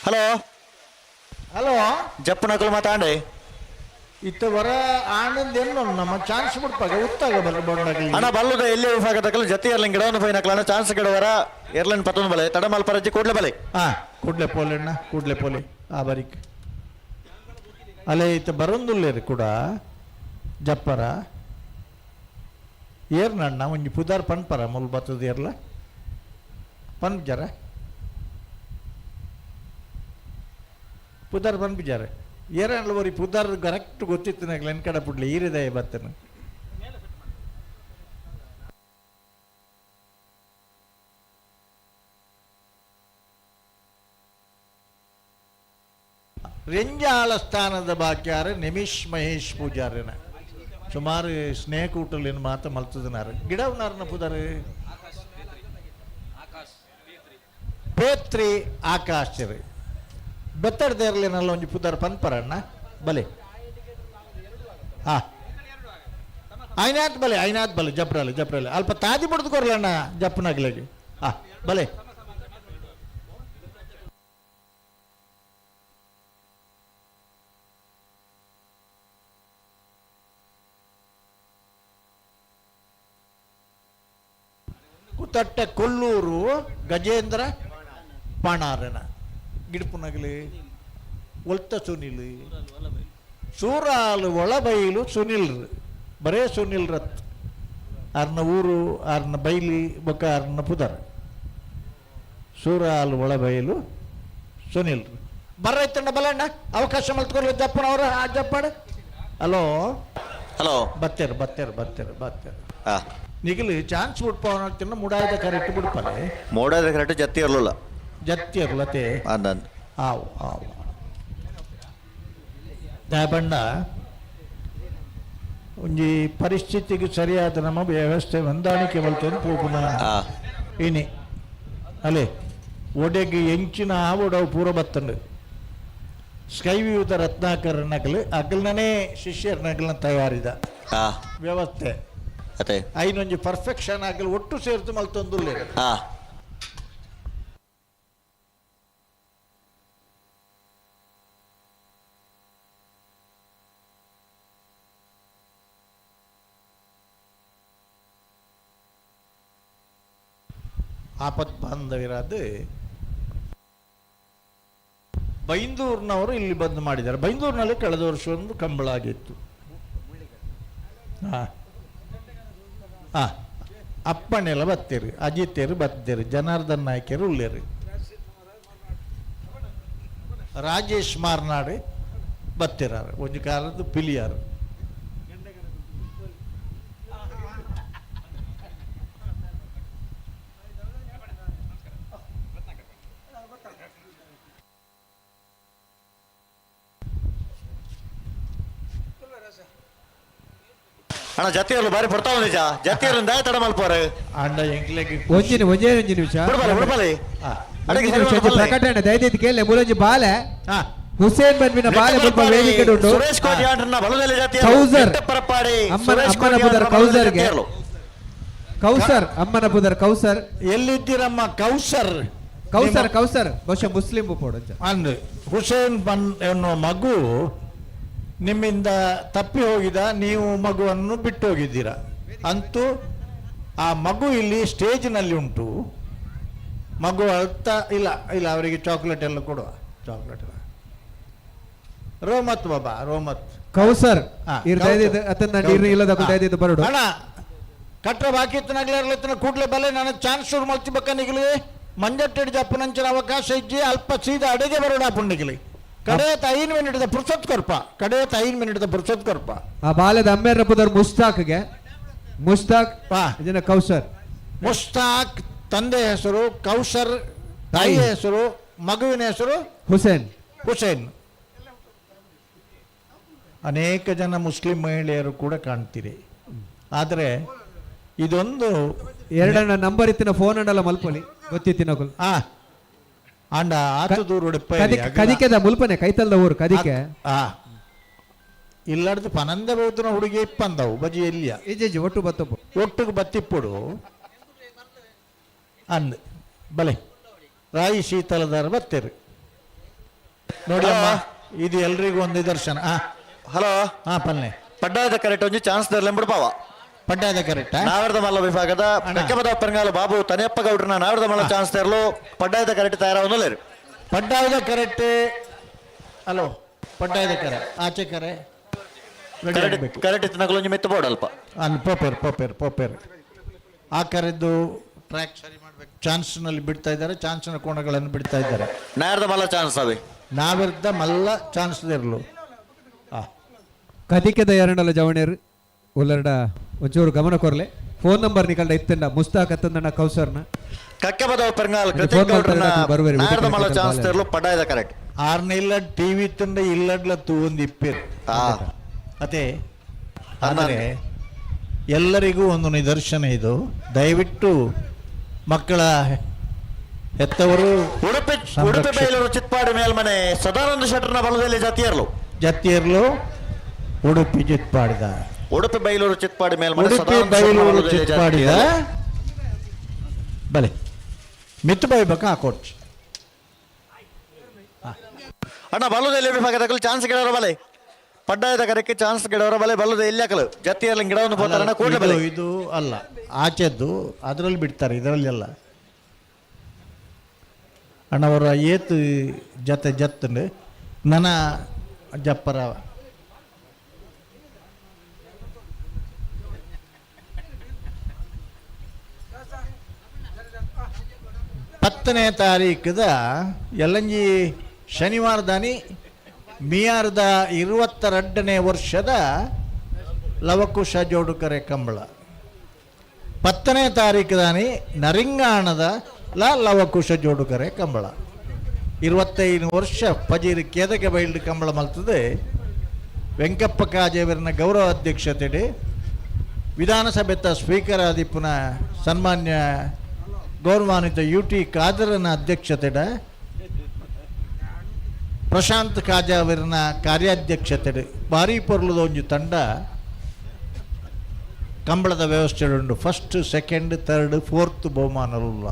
ಹಲೋ ಹಲೋ ಜಪ್ಪನಕಲು ಮಾತಾಡಿ ಇತ್ತ ವರ ಆನಂದ್ ಏನು ನಮ್ಮ ಚಾನ್ಸ್ ಬಿಡ್ಪಾಗ ಉತ್ತಾಗ ಬಂಡಾಗಿ ಅಣ್ಣ ಬಲ್ಲದ ಎಲ್ಲಿ ವಿಭಾಗದಕಲು ಜತಿ ಇರ್ಲಿಂಗ್ ಗಿಡವನ್ನು ಫೈನಕ್ಲಣ್ಣ ಚಾನ್ಸ್ ಗಿಡವರ ಏರ್ಲೈನ್ ಪತ್ತೊಂದು ಬಲೆ ತಡಮಲ್ ಪರಜಿ ಕೂಡ್ಲೆ ಬಲೆ ಹಾ ಕೂಡ್ಲೆ ಪೋಲೆಣ್ಣ ಕೂಡ್ಲೆ ಪೋಲೆ ಆ ಬರಿಕ್ ಅಲ್ಲೇ ಇತ್ತ ಬರೊಂದುಲ್ಲೇರಿ ಕೂಡ ಜಪ್ಪರ ಏರ್ನಣ್ಣ ಒಂಜಿ ಪುದಾರ್ ಪನ್ಪರ ಮುಲ್ ಬತ್ತದ ಏರ್ಲ ಪನ್ ಜರ ಪುದಾರ್ ಪನ್ ಬಿಜಾರ ಏರಲ್ಲ ಬರೀ ಪುದಾರ್ ಕರೆಕ್ಟ್ ಗೊತ್ತಿತ್ತು ನನಗೆ ಎನ್ಕಡ ಪುಡ್ಲಿ ಈರಿದೆ ಬತ್ತನ ರೆಂಜಾಳ ಸ್ಥಾನದ ಬಾಕ್ಯಾರ ನಿಮಿಷ್ ಮಹೇಶ್ ಪೂಜಾರಿನ ಸುಮಾರು ಸ್ನೇಹಕೂಟಲ್ಲಿ ಮಾತ ಮಲ್ತದನಾರ ಗಿಡ ಉನಾರನ ಪುದಾರ ಪೇತ್ರಿ ಆಕಾಶರಿ ಬೆತ್ತಡದೇ ಇರಲಿನಲ್ಲ ಒಂಜಿ ಪುದಾರ ಪನ್ಪರಣ್ಣ ಬಲೆ ಹಾ ಐನಾತ್ ಬಲೆ ಜಪ್ರಲೆ ಅಲ್ಪ ತಾದಿ ಬಿಡ್ದು ಕೊರ್ಲಣ್ಣ ಜಪ್ಪನಾಗ್ಲಿಗೆ ಹಾ ಬಲೆ ಕುತಟ್ಟ ಕೊಲ್ಲೂರು ಗಜೇಂದ್ರ ಪಾಣಾರನ ಗಿಡ್ಪುನಗಲಿ ಒಲ್ತ ಸುನಿಲ್ ಸೂರಾಲು ಒಳಬೈಲು ಸುನಿಲ್ ಬರೇ ಸುನಿಲ್ ರತ್ ಆರ್ನ ಊರು ಆರ್ನ ಬೈಲಿ ಬೊಕ್ಕ ಆರ್ನ ಪುದರ್ ಸೂರಾಲು ಒಳಬೈಲು ಸುನಿಲ್ ಬರ್ರೈತಣ್ಣ ಬಲಣ್ಣ ಅವಕಾಶ ಮಲ್ತ್ಕೊಳ್ಲಿ ಜಪ್ಪನವ್ರ ಆ ಜಪ್ಪಣ ಹಲೋ ಹಲೋ ಬತ್ತೇರು ನಿಗಲು ಚಾನ್ಸ್ ಬಿಡ್ಪವನ ಮುಡಾಯ್ದ ಕರೆಕ್ಟ್ ಬಿಡ್ಪಲೆ ಮೋಡದ ಕರೆಕ್ಟ್ ಜತ್ತಿ ಇರಲಿಲ್ಲ ಜತ್ತಿ ಇರ್ಲತೆ ಅಂದಂದು ಆವು ದಾಬಣ್ಣ ಒಂಜಿ ಪರಿಸ್ಥಿತಿಗೆ ಸರಿಯಾದ ನಮ್ಮ ವ್ಯವಸ್ಥೆ ಹೊಂದಾಣಿಕೆ ಬಲ್ತೇನೆ ಪೋಪುನ ಇನಿ ಅಲೆ ಒಡೆಗೆ ಎಂಚಿನ ಆವಡವು ಪೂರ ಬತ್ತಂಡು ಸ್ಕೈ ವ್ಯೂದ ರತ್ನಾಕರ್ ನಗಲು ಅಗಲ್ನೇ ಶಿಷ್ಯರ ನಗಲನ್ನ ತಯಾರಿದ ವ್ಯವಸ್ಥೆ ಅದೇ ಐನೊಂಜಿ ಪರ್ಫೆಕ್ಷನ್ ಆಗಲಿ ಒಟ್ಟು ಸೇರ್ತು ಮಲ್ತೊಂದುಲ್ಲೆ ಆಪತ್ ಬಾಂಧವಿರಾದ ಬೈಂದೂರಿನವರು ಇಲ್ಲಿ ಬಂದು ಮಾಡಿದ್ದಾರೆ. ಬೈಂದೂರಿನಲ್ಲಿ ಕಳೆದ ವರ್ಷ ಒಂದು ಕಂಬಳ ಆಗಿತ್ತು. ಅಪ್ಪಣೆಲ್ಲ ಬತ್ತೇರಿ, ಅಜಿತೇರು ಬತ್ತೇರಿ, ಜನಾರ್ದನ್ ನಾಯ್ಕರು ಉಳ್ಳೇರಿ, ರಾಜೇಶ್ ಮಾರ್ನಾಡೆ ಬತ್ತಿರಾರ, ಒಂದು ಕಾಲದ್ದು ಪಿಲಿಯಾರು. ಅಣ್ಣ ಜತಿಯರು ಬಾರಿ ಬರ್ತಾವ ನಿಜ, ಜತಿಯರಿಂದ ತಡ ಮಲ್ಪೋರೆ ಅಂಡ ಎಂಕ್ಲೆಗೆ ಒಂಜಿನ ನಿಮಿಷ ಪ್ರಕಟಣೆ ದಯచేసి ಕೇಳಿ ಮುಲಂಜಿ ಬಾಲೆ ಹುಸೇನ್ ಬನ್ವಿನ ಬಾಲೆ ಮುಲ್ಪ ವೇದಿಕೆ ಉಂಟು. ಸುರೇಶ್ ಕೋಟ್ಯಾಂಡ್ರನ ಬಲದಲ್ಲಿ ಜಾತಿ ಕೌಸರ್ ಪರಪಾಡಿ ಅಮ್ಮನ ಪುದರ್ ಕೌಸರ್ಗೆ ಕೌಸರ್ ಅಮ್ಮನ ಪುದರ್ ಕೌಸರ್ ಎಲ್ಲಿದ್ದೀರಮ್ಮ? ಕೌಸರ್ ಕೌಸರ್ ಕೌಸರ್ ಬಹುಶಃ ಮುಸ್ಲಿಂ ಪೋಡ ಅಂದ್ರೆ ಹುಸೇನ್ ಬನ್ ಎನ್ನುವ ಮಗು ನಿಮ್ಮಿಂದ ತಪ್ಪಿ ಹೋಗಿದ, ನೀವು ಮಗುವನ್ನು ಬಿಟ್ಟು ಹೋಗಿದ್ದೀರಾ. ಅಂತೂ ಆ ಮಗು ಇಲ್ಲಿ ಸ್ಟೇಜ್ನಲ್ಲಿ ಉಂಟು. ಮಗು ಅಳ್ತಾ ಇಲ್ಲ ಇಲ್ಲ, ಅವರಿಗೆ ಚಾಕ್ಲೇಟ್ ಎಲ್ಲ ಕೊಡುವ, ಚಾಕ್ಲೇಟ್ ಎಲ್ಲ. ರೋಮತ್ ಬಾಬಾ ರೋಮತ್ ಕೌಸರ್ ಬರೋಡು ಅಣ್ಣ ಕಟ್ಟ ಬಾಕಿ ಇತ್ತನಾಗ್ಲಿರ್ಲತ್ತಿನ ಕೂಡ್ಲೆ ಬಲೆ ನನಗೆ ಚಾನ್ಸ್ ಶುರು ಮಾಡ್ತಿಬೇಕ ನಿಗಲಿ ಮಂಜಟ್ಟೆಡ್ ಜಪ್ಪನಂಚಿನ ಅವಕಾಶ ಇಜ್ಜಿ ಅಲ್ಪ ಸೀದಾ ಅಡಿಗೆ ಬರೋಣ ಪುಂಡಿಗಲಿ. ಕಡೆಯತ್ 5 ಮಿನಿಟ್ದ ಪುರ್ಸತ್ ಕೊರ್ಪ, ಕಡೆಯತ್ 5 ಮಿನಿಟ್ದ ಪುರ್ಸತ್ ಕೊರ್ಪ. ಆ ಬಾಲ್ಯದ ಅಮ್ಮೇರ ಪುದರ್ ಮುಸ್ತಾಕ್ಗೆ ಮುಸ್ತಾಕ್ ಇದನ್ನ ಕೌಸರ್. ಮುಸ್ತಾಕ್ ತಂದೆ ಹೆಸರು, ಕೌಸರ್ ತಾಯಿ ಹೆಸರು, ಮಗುವಿನ ಹೆಸರು ಹುಸೇನ್. ಹುಸೇನ್. ಅನೇಕ ಜನ ಮುಸ್ಲಿಂ ಮಹಿಳೆಯರು ಕೂಡ ಕಾಣ್ತೀರಿ. ಆದರೆ ಇದೊಂದು ಎರಡನ್ನ ನಂಬರ್ ಇತ್ತಿನ ಫೋನ್ ಅಂಡಲ್ಲ ಮಲ್ಪೊಲಿ ಗೊತ್ತಿತ್ತಿನ ಅಂಡ ಆತು ದೂರ ಕದಿಕೆದ ಮುಲ್ಪನೆ ಕೈತಲ್ದ ಊರು ಕದಿಕೆ ಇಲ್ಲಡ್ದು ಪನಂದ ಬೋತನ ಹುಡುಗಿ ಇಪ್ಪಂದವು ಬಜಿ ಎಲ್ಲಿಯ ಈಜಿ ಒಟ್ಟು ಬತ್ತಪ್ಪು ಒಟ್ಟಿಗೆ ಬತ್ತಿಪ್ಪುಡು ಅಂದ್ ಬಲೆ ರಾಯಿ ಶೀತಲದಾರ ಬತ್ತೇರು ನೋಡಿ ಅಮ್ಮ ಇದು ಎಲ್ರಿಗೂ ಒಂದು ನಿದರ್ಶನ. ಹಲೋ ಪಲ್ಲೆ ಪಡ್ಡಾಯದ ಕರೆಕ್ಟ್ ಒಂಜಿ ಚಾನ್ಸ್ ದರ್ಲೆಂಬಿಡ್ಪಾವ ಪಡ್ಡಾಯದ ಕರೆಕ್ಟ್ ನಾವರದ ಮಲ್ಲ ವಿಭಾಗದ ಬೆಕ್ಕಮದ ಪೆರಂಗಾಲ ಬಾಬು ತನಿಯಪ್ಪ ಗೌಡ್ರನ ನಾವರದ ಮಲ್ಲ ಚಾನ್ಸ್ ತೆರಲು ಪಡ್ಡಾಯದ ಕರೆಕ್ಟ್ ತಯಾರಾವನಲ್ಲೇರು ಪಡ್ಡಾಯದ ಕರೆಕ್ಟ್ ಹಲೋ ಪಡ್ಡಾಯದ ಕರೆ ಆಚೆ ಕರೆ ಕರೆಕ್ಟ್ ಇತ್ತಿನಗಳೊಂಜಿ ಮೆತ್ತು ಬೋಡಲ್ಪ ಪೋಪೇರ್ ಆ ಕರೆದ್ದು ಟ್ರ್ಯಾಕ್ ಸರಿ ಮಾಡ್ಬೇಕು. ಚಾನ್ಸ್ನಲ್ಲಿ ಬಿಡ್ತಾ ಇದ್ದಾರೆ, ಚಾನ್ಸ್ನ ಕೋಣಗಳನ್ನು ಬಿಡ್ತಾ ಇದ್ದಾರೆ. ನಾಯರದ ಮಲ್ಲ ಚಾನ್ಸ್ ಅವೆ ನಾವಿರ್ದ ಮಲ್ಲ ಚಾನ್ಸ್ ಇರಲು ಕದಿಕೆದ ಎರಡಲ ಜವಣೇರು ಉಲ್ಲರ್ಡ ಒಂಚೂರು ಗಮನ ಕೊರ್ಲೆ. ಫೋನ್ ನಂಬರ್ ನಿಕಲ್ಡ ಇತ್ತಂಡ ಮುಸ್ತಾಕ್ ಅತ್ತಂದಣ್ಣ ಕೌಸರ್ನ ಕಕ್ಕೆ ಬದವ ಪೆರಂಗಾಲ ನಾಯರದ ಮಲ್ಲ ಚಾನ್ಸ್ ತೆರಲು ಪಡ್ಡಾಯದ ಕರೆಕ್ಟ್ 6 ಇಲ್ಲ ಟಿವಿ ತಂಡ ಇಲ್ಲಡ್ಲ ತೂಂದು ಇಪ್ಪೇರು ಅದೇ. ಆದರೆ ಎಲ್ಲರಿಗೂ ಒಂದು ನಿದರ್ಶನ ಇದು. ದಯವಿಟ್ಟು ಮಕ್ಕಳ ಹೆತ್ತವರು ಉಡುಪಿ ಬೈಲೂರು ಚಿತ್ಪಾಡಿ ಮೇಲ್ಮನೆ ಸದಾನಂದ ಶೆಟ್ಟರ್ನ ಬಲದಲ್ಲಿ ಜತಿಯರ್ಲು ಉಡುಪಿ ಚಿತ್ಪಾಡಿದ ಉಡುಪಿ ಬೈಲೂರು ಚಿತ್ಪಾಡಿ ಮೇಲ್ಮನೆ ಬೈಲೂರು ಚಿತ್ಪಾಡಿದ ಬಲೆ ಮಿತ್ತು ಬೈಬೇಕ ಹಾಕೋಟ್ ಅಣ್ಣ ಬಲ್ಲುದಲ್ಲಿ ವಿಭಾಗದಲ್ಲಿ ಚಾನ್ಸ್ ಗಿಡವರ ಬಲೆ ಪಡ್ಡಾಯದ ಕರೆಕ್ಕೆ ಚಾನ್ಸ್ ಗಿಡವರ ಬಲೆ ಬಲ್ಲದ ಎಲ್ಲಿಯಾಕಲು ಜತಿಯಲ್ಲಿ ಗಿಡವನ್ನು ಹೋಗ್ತಾರಣ್ಣ ಕೂಡಲೇ ಬಲೆ. ಇದು ಅಲ್ಲ ಆಚೆದ್ದು ಅದರಲ್ಲಿ ಬಿಡ್ತಾರೆ, ಇದರಲ್ಲಿ ಅಲ್ಲ ಅಣ್ಣವರ ಏತು ಜತೆ ಜತ್ತಂಡು ನನ್ನ ಜಪ್ಪರ ಪತ್ತನೇ ತಾರೀಕದ ಎಲ್ಲಂಜಿ ಶನಿವಾರದಾನಿ ಮಿಯಾರ್ದ 22ನೇ ವರ್ಷದ ಲವಕುಶ ಜೋಡುಕರೆ ಕಂಬಳ 10ನೇ ತಾರೀಕದಾನಿ ನರಿಂಗಾಣದ ಲವಕುಶ ಜೋಡುಕರೆ ಕಂಬಳ 25 ವರ್ಷ ಪಜೀರು ಕೇದಕ್ಕೆ ಬೈಲ್ಡ್ ಕಂಬಳ ಮಲ್ತದೆ. ವೆಂಕಪ್ಪ ಕಾಜೇವರನ ಗೌರವ ಅಧ್ಯಕ್ಷತೆಡೆ ವಿಧಾನಸಭೆತ ಸ್ಪೀಕರ್ ಆದಿಪ್ಪನ ಸನ್ಮಾನ್ಯ ಗೌರವಾನ್ವಿತ UT ಖಾದರನ ಅಧ್ಯಕ್ಷತೆಡೆ ಪ್ರಶಾಂತ್ ಕಾಜಾವರನ ಕಾರ್ಯಾಧ್ಯಕ್ಷತೆಡೆ ಭಾರಿ ಪೊರ್ಲದ ಒಂದು ತಂಡ ಕಂಬಳದ ವ್ಯವಸ್ಥೆ ಉಂಟು. 1st, 2nd, 3rd, 4th ಬಹುಮಾನಲ್ಲ.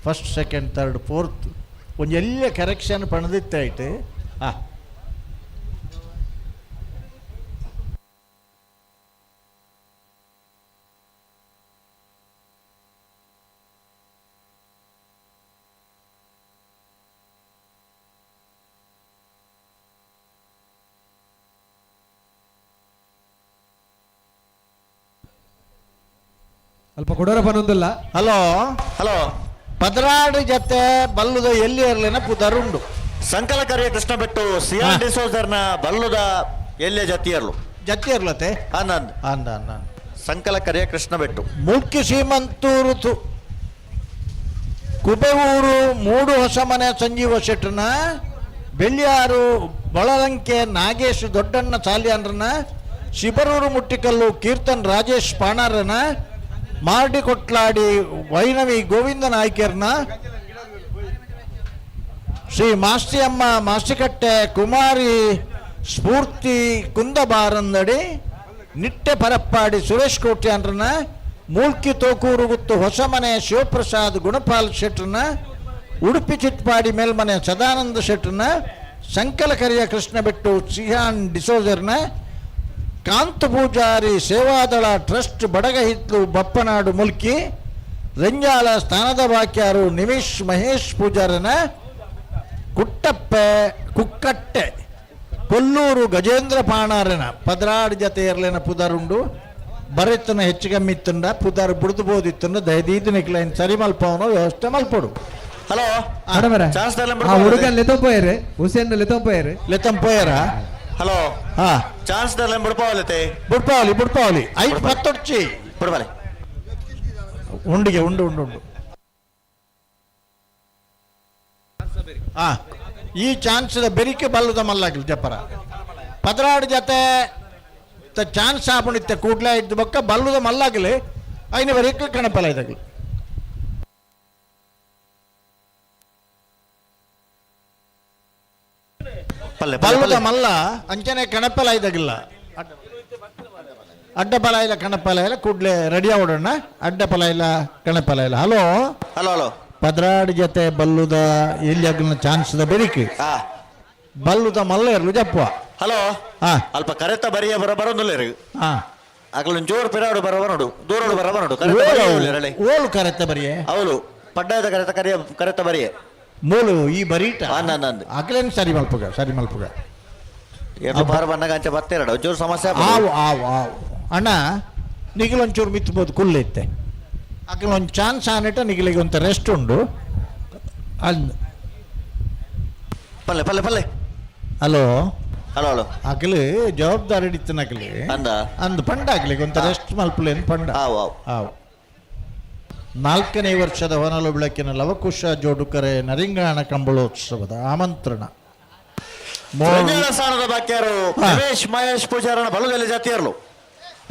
1st, 2nd, 3rd, 4th ಒಂದು ಎಲ್ಲ ಕರೆಕ್ಷನ್ ಪಣದಿತ್ತಾಯ್ತು. ಅಲ್ಪ ಕೊಡೋರ ಪನ್ನೊಂದಿಲ್ಲ. ಹಲೋ ಹಲೋ ಪದರಾಡು ಜತೆ ಬಲ್ಲುದ ಎಲ್ಲಿ ಇರಲಿನ ಪುದರುಂಡು ಸಂಕಲ ಕರಿಯ ಕೃಷ್ಣ ಬೆಟ್ಟು ಸಿಯಾನ್ ಡಿಸೋಜರ್ನ ಬಲ್ಲುದ ಎಲ್ಲೆ ಜತಿಯರ್ಲತೆ ಆನಂದ್ ಅಂದ ಸಂಕಲ ಕರಿಯ ಕೃಷ್ಣ ಬೆಟ್ಟು ಮುಖ್ಯ ಶ್ರೀಮಂತೂರು ಕುಬೆಯೂರು 3 ಹೊಸ ಮನೆ ಸಂಜೀವ ಶೆಟ್ಟರ್ನ ಬೆಳ್ಳಿಯಾರು ಬಳಲಂಕೆ ನಾಗೇಶ್ ದೊಡ್ಡಣ್ಣ ಸಾಲಿಯಾನ್ರನ ಶಿಬರೂರು ಮುಟ್ಟಿಕಲ್ಲು ಕೀರ್ತನ್ ರಾಜೇಶ್ ಪಾಣಾರನ ಮಾರ್ಡಿ ಕೊಟ್ಲಾಡಿ ವೈನವಿ ಗೋವಿಂದ ನಾಯ್ಕರ್ನ ಶ್ರೀ ಮಾಸ್ತಿಯಮ್ಮ ಮಾಸ್ತಿಕಟ್ಟೆ ಕುಮಾರಿ ಸ್ಫೂರ್ತಿ ಕುಂದಬಾರಂದಡಿ ನಿಟ್ಟೆ ಪರಪ್ಪಾಡಿ ಸುರೇಶ್ ಕೋಟ್ಯಾನ್ರನ ಮೂಲ್ಕಿ ತೋಕೂರು ಗುತ್ತು ಹೊಸಮನೆ ಶಿವಪ್ರಸಾದ್ ಗುಣಪಾಲ್ ಶೆಟ್ರನ ಉಡುಪಿ ಚಿಟ್ಪಾಡಿ ಮೇಲ್ಮನೆ ಸದಾನಂದ ಶೆಟ್ರನ ಸಂಕಲ ಕರಿಯ ಕೃಷ್ಣ ಬೆಟ್ಟು ಸಿಹಾನ್ ಡಿಸೋಜರ್ನ ಕಾಂತ ಪೂಜಾರಿ ಸೇವಾದಳ ಟ್ರಸ್ಟ್ ಬಡಗಹಿತ್ಲು ಬಪ್ಪನಾಡು ಮುಲ್ಕಿ ರಂಜಾಲ ಸ್ಥಾನದ ಬಾಕ್ಯಾರು ನಿಮಿಷ್ ಮಹೇಶ್ ಪೂಜಾರನ ಕುಕ್ಕಟ್ಟೆ ಕೊಲ್ಲೂರು ಗಜೇಂದ್ರ ಪಾಣಾರನ ಪದರಾಡು ಜತೆ ಇರಲಿನ ಪುದರುಂಡು ಬರೆತನ ಹೆಚ್ಚಿಗಮ್ಮಿತ್ತುಂಡ ಪುದರ್ ಬುಡ್ದು ಬೋದಿತ್ತುಂಡ ದಯದೀದು ನಿಕ್ಲೈನ್ ಸರಿ ಮಲ್ಪವನು ವ್ಯವಸ್ಥೆ ಮಲ್ಪಡು. ಹಲೋ ಚಾನ್ಸ್ ಹುಡುಗನ್ ಲೆತಂಪೋಯರು ಹುಸೇನ್ ಲೆತಂಪೋಯರ ಹಲೋ ಚಾನ್ಸ್ ಬಿಡ್ಪಾವಲತೆ ಬುಡ್ಪಾವಲಿ 5 10 ಬಿಡ್ಬಾಲೆ ಉಂಡಿಗೆ ಉಂಡು ಈ ಚಾನ್ಸ್ ಬೆರಿಕೆ ಬಲ್ಲದ ಮಲ್ಲಾಗಿಲ್ಲ ಜಪ್ಪರ ಪದರಾಡು ಜತೆ ಚಾನ್ಸ್ ಆಪಣಿತ್ತೆ ಕೂಡ್ಲೇ ಇದ್ದ ಬಕ್ಕ ಬಲ್ಲದ ಮಲ್ಲಾಗಲಿ ಐನ ಬೆರಿಕೆ ಕಣಪಲ ಇದಾಗಲಿ ಪಲ್ಲೆ ಬಲ್ಲುದ ಮಲ್ಲ ಅಂಚನೆ ಕಣಪಲ ಇದಾಗಿಲ್ಲ ಅಡ್ಡಪಲ ಇಲ್ಲ ಕಣಪಲ ಇಲ್ಲ ಕೂಡ್ಲೆ ರೆಡಿ ಆಗೋಣ ಅಡ್ಡಪಲ ಇಲ್ಲ ಕಣಪಲ ಇಲ್ಲ ಹಲೋ ಹಲೋ ಹಲೋ ಪದ್ರಾಡ್ ಜೊತೆ ಬಲ್ಲುದ ಎಲ್ಲಿ ಆಗಲಿನ ಚಾನ್ಸ್ ಬೆರಿಕೆ ಹಾ ಬಲ್ಲುದ ಮಲ್ಲ ಇರ್ಲು ಜಪ್ಪ ಹಲೋ ಹಾ ಅಲ್ಪ ಕರೆತ ಬರಿಯ ಬರೋದಿಲ್ಲ ರೀ ಹಾ ಅಗಲ ಜೋರು ಪಿರಾಡು ಬರೋಡು ದೂರೋಡು ಬರೋಡು ಓಲು ಕರೆತ ಬರಿಯೇ ಅವಳು ಪಡ್ಡಾಯದ ಕರೆತ ಬರಿಯೇ ಮೂಲು ಈ ಬರೀಟ ನಂದು ಅಕ್ಲೇನು ಸರಿ ಮಲ್ಪುಗ ಎರಡು ಬಾರ ಬಣ್ಣಗ ಅಂಚೆ ಬತ್ತೇರಡು ಒಂಚೂರು ಸಮಸ್ಯೆ ಆವು ಆವು ಆವು ಅಣ್ಣ ನಿಗಿಲೊಂಚೂರು ಮಿತ್ಬೋದು ಕುಲ್ಲೈತೆ ಅಕ್ಲೊಂದು ಚಾನ್ಸ್ ಆನಿಟ ನಿಗಿಲಿಗೆ ಒಂದು ರೆಸ್ಟ್ ಉಂಡು ಅಂದ್ ಪಲ್ಲೆ ಪಲ್ಲೆ ಪಲ್ಲೆ ಹಲೋ ಹಲೋ ಹಲೋ ಅಕ್ಲು ಜವಾಬ್ದಾರಿ ಹಿಡಿತನ ಅಕ್ಲಿ ಅಂದ್ ಪಂಡ ಆಗ್ಲಿಕ್ಕೆ ಒಂದು ರೆಸ್ಟ್ ಮಲ್ಪಲೇನು ಪಂಡ ಆವು ಆವು ಆವು 4ನೇ ವರ್ಷದ ಹೊನಲು ಬೆಳಕಿನ ಲವಕುಶ ಜೋಡುಕರೆ ನರಿಂಗಾಣ ಕಂಬಳೋತ್ಸವದ ಆಮಂತ್ರಣ ಸ್ಥಾನದ ಬಾಕ್ಯಾರು ರಮೇಶ್ ಮಹೇಶ್ ಪೂಜಾರನ ಬಲದಲ್ಲಿ ಜಾತಿಯರ್ಲು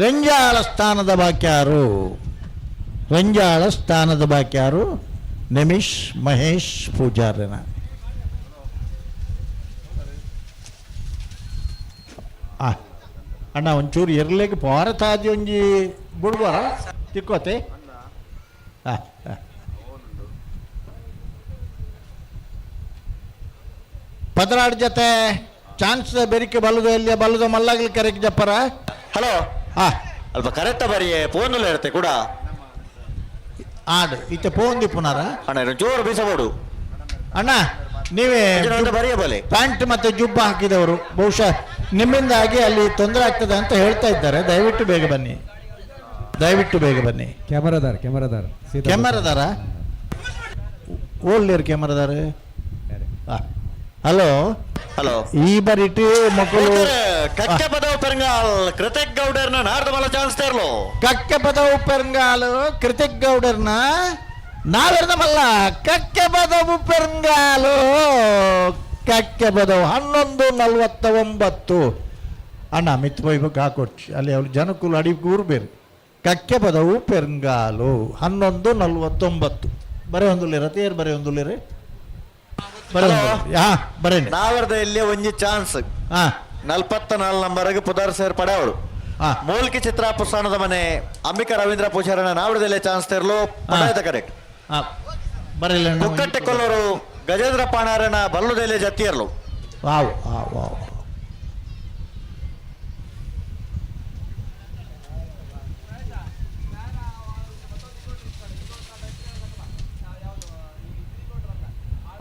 ರಂಜಾಳ ಸ್ಥಾನದ ಬಾಕ್ಯಾರು ನಮಿಶ್ ಮಹೇಶ್ ಪೂಜಾರನ ಅಣ್ಣ ಒಂಚೂರು ಇರ್ಲಿಕ್ಕೆ ಭಾರತಾದಿ ಒಂಜಿ ಬಿಡ್ಬಾರ ತಿಕ್ಕೋತೆ ಪದರಾಡ್ ಜೊತೆ ಚಾನ್ಸ್ ಬೆರಿಕೆ ಬಲ್ಲದು ಎಲ್ಲಿಯ ಬಲ್ಲದು ಮಲ್ಲಾಗ್ಲಿ ಕರೆಕ್ ಜಪ್ಪರ ಹಲೋ ಅಲ್ಪ ಕರೆಕ್ಟ ಬರಿಯೇ ಫೋನ್ ಇರುತ್ತೆ ಕೂಡ ಆಡು ಇತ್ತೆ ಪೋಂದಿ ಪುನರ ಅಣ್ಣ ಜೋರು ಬೀಸಬಹುದು ಅಣ್ಣ ನೀವೇ ಬರೆಯಬಲೆ ಪ್ಯಾಂಟ್ ಮತ್ತೆ ಜುಬ್ಬ ಹಾಕಿದವರು ಬಹುಶಃ ನಿಮ್ಮಿಂದಾಗಿ ಅಲ್ಲಿ ತೊಂದರೆ ಆಗ್ತದೆ ಅಂತ ಹೇಳ್ತಾ ಇದ್ದಾರೆ ದಯವಿಟ್ಟು ಬೇಗ ಬನ್ನಿ ಕ್ಯಾಮರಾದಾರ ಓಲ್ಲೇರು ಕ್ಯಾಮರಾದಾರ ಹಲೋ ಹಲೋ ಈ ಬರಿಟಿ ಮಕ್ಕಳು ಕಕ್ಕೆ ಪದವು ಪೆರಂಗಾಲ್ ಕೃತಿಕ್ ಗೌಡರ್ನ ನಾಡ್ದು ಬಲ ಚಾನ್ಸ್ ತೇರ್ಲು ಕಕ್ಕೆ ಪದವು ಪೆರಂಗಾಲು ಕೃತಿಕ್ ಗೌಡರ್ನ ನಾವೆರ್ದ ಮಲ್ಲ ಕಕ್ಕೆ ಪದವು ಪೆರಂಗಾಲು ಕಕ್ಕೆ ಪದವು 11:49 ಅಣ್ಣ ಮಿತ್ ಬೈಬೇಕು ಹಾಕೊಡ್ಚಿ ಅಲ್ಲಿ ಅವ್ರು ಜನಕ್ಕೂ ಅಡಿ ಕೂರ್ಬೇರು ಕಕ್ಕೆ ಪದವು ಪೆರಂಗಾಲು 11:49 ಬರೇ ಒಂದುಲ್ಲಿರ ತೇರು ಬರೇ ಒಂದುಲ್ಲಿರಿ ಬರೇ ನಾವರ್ದ ಇಲ್ಲಿ ಒಂಜಿ ಚಾನ್ಸ್ 44 ನಂಬರ್ಗೆ ಪುದರ್ ಸೇರ್ ಪಡೆಯವಳು ಮೂಲ್ಕಿ ಚಿತ್ರ ಪುಸ್ತಕದ ಮನೆ ಅಂಬಿಕಾ ರವೀಂದ್ರ ಪೂಜಾರನ ನಾವಡದಲ್ಲಿ ಚಾನ್ಸ್ ತೇರ್ಲು ಪಡೆಯದ ಕರೆಕ್ಟ್ ಬರಲ್ಲ ಕುಕ್ಕಟ್ಟೆ ಕೊಲ್ಲೂರು ಗಜೇಂದ್ರ ಪಾಣಾರನ ಬಲ್ಲುದೆಲೆ ಜತ್ತಿಯರ್ಲು ವಾವ್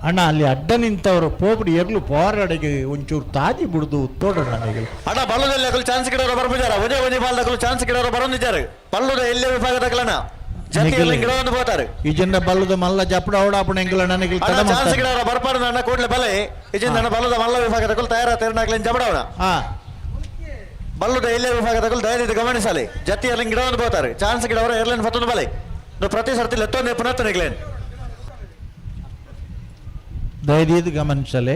ಅಣ್ಣ ಅಲ್ಲಿ ಅಡ್ಡ ನಿಂತವರು ಪೋಪಡಿ ಎರ್ಲು ಪಾರಡೆಗೆ ಒಂಚೂರು ತಾಜಿ ಬಿಡುದು ತೋಡೋಣ ನನಗೆ ಅಣ್ಣ ಬಲ್ಲುದಲ್ಲಿ ಚಾನ್ಸ್ ಕಿಡೋರು ಬರ್ಬಿದ್ದಾರೆ ಒಂದೇ ಬಾಲ್ದಕ್ಕೂ ಚಾನ್ಸ್ ಕಿಡೋರು ಬರೋದಿದ್ದಾರೆ ಬಲ್ಲುದ ಎಲ್ಲೇ ವಿಭಾಗದಗಳನ್ನ ಗಿಡವನ್ನು ಹೋಗ್ತಾರೆ ಈ ಜನ ಬಲ್ಲುದ ಮಲ್ಲ ಜಪಡ ಓಡಾಪಣ ಎಂಗಿಲ್ಲ ನನಗೆ ಚಾನ್ಸ್ ಗಿಡೋರ ಬರ್ಪಾಡು ನನ್ನ ಕೂಡಲೇ ಬಲೆ ಈ ಜನ ಬಲ್ಲುದ ಮಲ್ಲ ವಿಭಾಗದಕ್ಕೂ ತಯಾರಾಗ್ಲೇನು ಜಪಡವನ ಬಲ್ಲುದ ಎಲ್ಲೇ ವಿಭಾಗದಕ್ಕೂ ದಯವಿಟ್ಟು ಗಮನಿಸಲಿ ಜತಿಯಲ್ಲಿ ಗಿಡವನ್ನು ಹೋಗ್ತಾರೆ ಚಾನ್ಸ್ ಗಿಡವರು ಏರ್ಲೇನ್ ಮತ್ತೊಂದು ಬಲೆ ಪ್ರತಿ ಸರ್ತಿ ಲೆತ್ತೊಂದೇ ಪುನಃ ನಿಗ್ಲೇನ್ ಧೈರ್ಯದ ಗಮನಿಸಲೇ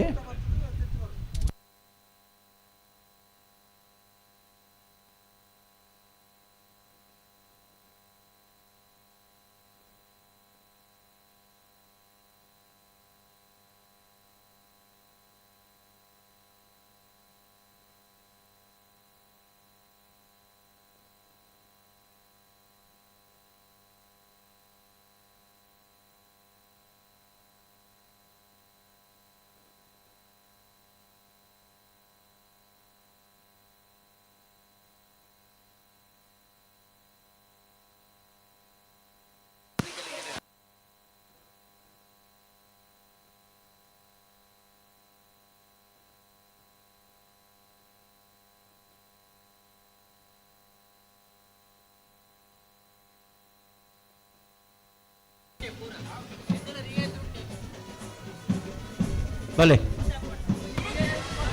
ಬಲೆ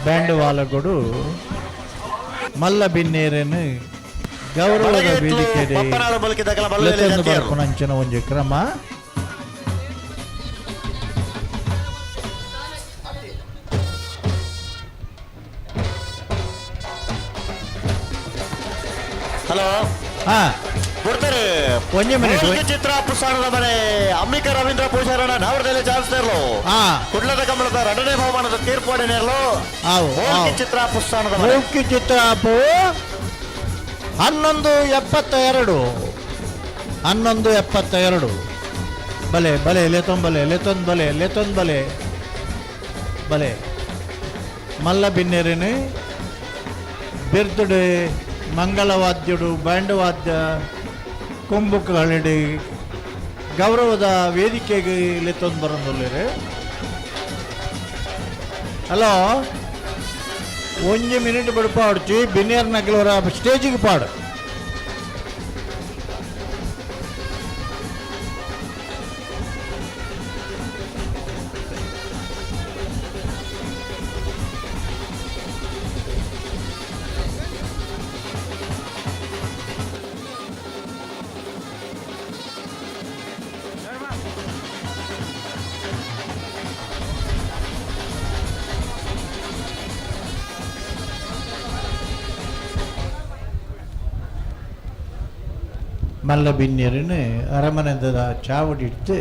ಬ್ಯಾಂಡ್ ವಾಲಗಳು ಮಲ್ಲ ಬಿನ್ನೇರನು ಗೌರವದ ವೇದಿಕೆ ಬರ್ಕೊಂಡಂಚಿನ ಒಂದು ಕ್ರಮ ಹಲೋ ಕೊಡ್ತಾರೆ ಒಂದೇ ಮಿನಿಟ್ ಚಿತ್ರ ಪುಸ್ತಕದ ಮನೆ ಅಂಬಿಕಾ ರವೀಂದ್ರ ಪೂಜಾರಣ ನವರದಲ್ಲಿ ಚಾನ್ಸ್ತಿರ್ಲು ಹಾ ಕುಡ್ಲದ ಕಮಲದ 2ನೇ ಬಹುಮಾನದ ತೀರ್ಪುವಡಿನೇರ್ಲು ಚಿತ್ರ ಪುಸ್ತಕದ ಮನೆ ಮೂಕಿ ಚಿತ್ರ 1172 ಬಲೆ ಬಲೆ ಲೆತೊಂದ್ ಬಲೆ మల్ల బిన్నెరిని బిర్దుడు మంగళవాద్యుడు ಬ್ಯಾಂಡ್ ವಾದ್ಯ ಕೊಂಬುಕಳಿಡಿ ಗೌರವದ ವೇದಿಕೆಗೆ ಲೆತ್ತೊಂದು ಬರೋದಿಲ್ಲ. ಹಲೋ 1 ಮಿನಿಟ್ ಬಿಡ್ಪಾಡ್ಚಿ ಬಿನ್ನೇರ್ ನಗಲವರ ಸ್ಟೇಜಿಗೆ ಪಾಡು. ಮಲ್ಲಬಿನ್ಯರನ್ನು ಅರಮನೆದ ಚಾವಡಿಟ್ಟು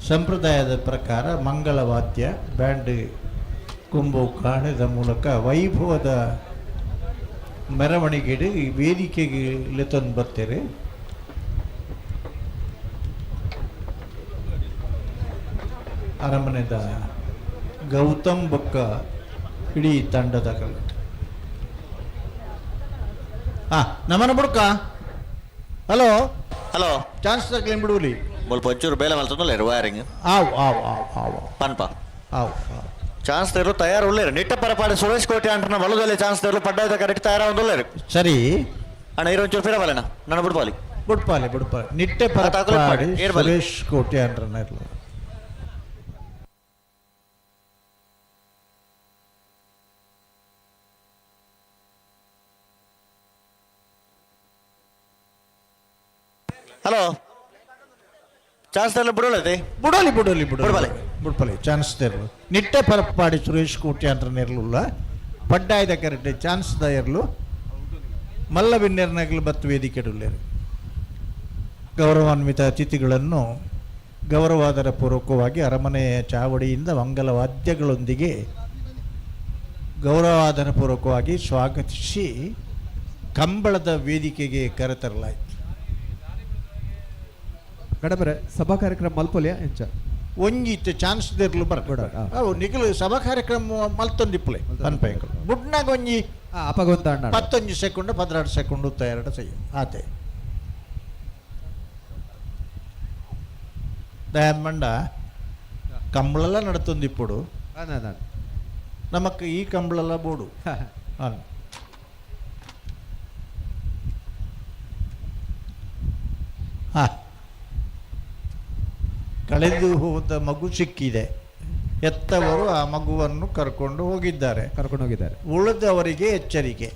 ಸಂಪ್ರದಾಯದ ಪ್ರಕಾರ ಮಂಗಳವಾದ್ಯ ಬ್ಯಾಂಡ್ ಕೊಂಬು ಕಾಣದ ಮೂಲಕ ವೈಭವದ ಮೆರವಣಿಗೆ ವೇದಿಕೆಗೆ ತಂದು ಬರ್ತಾರೆ. ಅರಮನೆದ ಗೌತಮ್ ಬೊಕ್ಕ ಇಡೀ ತಂಡದ ಕಲ ನಮನ ಬುಡ್ಕ ಹಲೋ ಹಲೋ ಚಾನ್ಸ್ ತಗ್ಲೇನ್ ಬಿಡುವಲಿ ಸ್ವಲ್ಪ ಒಂಚೂರು ಬೇಲೆ ಮಲ್ತಲ್ಲ ವೈರಿಂಗ್ ಪನ್ಪ ಚಾನ್ಸ್ ತೆರಲು ತಯಾರು ಉಳ್ಳೇರು ನಿಟ್ಟ ಪರಪಾಡಿ ಸುರೇಶ್ ಕೋಟೆ ಅಂಟನ ಬಲದಲ್ಲಿ ಚಾನ್ಸ್ ತೆರಲು ಪಡ್ಡಾಯ್ದ ಕರೆಕ್ಟ್ ತಯಾರ ಒಂದುಳ್ಳೇರು ಸರಿ ಅಣ್ಣ ಇರೊಂಚೂರು ಫಿರಬಲ್ಲೆನ ನನ್ನ ಬಿಡ್ಪಾಲಿ ನಿಟ್ಟೆ ಪರಪಾಡಿ ಸುರೇಶ್ ಕೋಟೆ ಅಂಟ್ರನ ಇರಲಿ. ಹಲೋ ಚಾನ್ಸ್ ತೆರಲು ಬಿಡೋಳೈತಿ ಬುಡಲಿ ಚಾನ್ಸ್ ತೆರಲು ನಿಟ್ಟೆ ಪರಪಾಡಿ ಸುರೇಶ್ ಕೋಟೆ ಅಂಟ್ರನ ಇರಲಿಲ್ಲ ಪಡ್ಡಾಯ್ದ ಕರೆಕ್ಟ್ ಚಾನ್ಸ್ ದ ಇರಲು ಮಲ್ಲ ಬಿನ್ನೆರ್ನಗಲು ಬತ್ತು ವೇದಿಕೆಡುಳ್ಳೇರು. ಗೌರವಾನ್ವಿತ ಅತಿಥಿಗಳನ್ನು ಗೌರವಾದರ ಪೂರ್ವಕವಾಗಿ ಅರಮನೆಯ ಚಾವಡಿಯಿಂದ ಮಂಗಲ ವಾದ್ಯಗಳೊಂದಿಗೆ ಗೌರವಾದರ ಪೂರ್ವಕವಾಗಿ ಸ್ವಾಗತಿಸಿ ಕಂಬಳದ ವೇದಿಕೆಗೆ ಕರೆತರಲಾಯಿತು. ಗಡಬರೆ ಸಭಾ ಕಾರ್ಯಕ್ರಮ ಮಲ್ಪೊಲಿಯ ಎಂಚ ಒಂಜಿತ್ತು ಚಾನ್ಸ್ ದೇರ್ಲು ಬರ್ಬೇಡ ಅವು ನಿಖಲು ಸಭಾ ಕಾರ್ಯಕ್ರಮ ಮಲ್ತೊಂದಿಪ್ಪಲೆ ಅನ್ಪಯಂಕಲು ಬುಡ್ನಾಗ ಒಂಜಿ ಅಪಗೊಂತ 11 ಸೆಕೆಂಡ್ 12 ಸೆಕೆಂಡ್ ತಯಾರಡ ಸೈ ಆತೆ ದಯಮಂಡ ಕಂಬಳೆಲ್ಲ ನಡತೊಂದಿಪ್ಪುಡು ನಮಕ್ ಈ ಕಂಬಳೆಲ್ಲ ಬೋಡು ಕಳೆದು ಹೋದ ಮಗು ಸಿಕ್ಕಿದೆ. ಎತ್ತವರು ಆ ಮಗುವನ್ನು ಕರ್ಕೊಂಡು ಹೋಗಿದ್ದಾರೆ. ಉಳಿದವರಿಗೆ ಎಚ್ಚರಿಕೆ,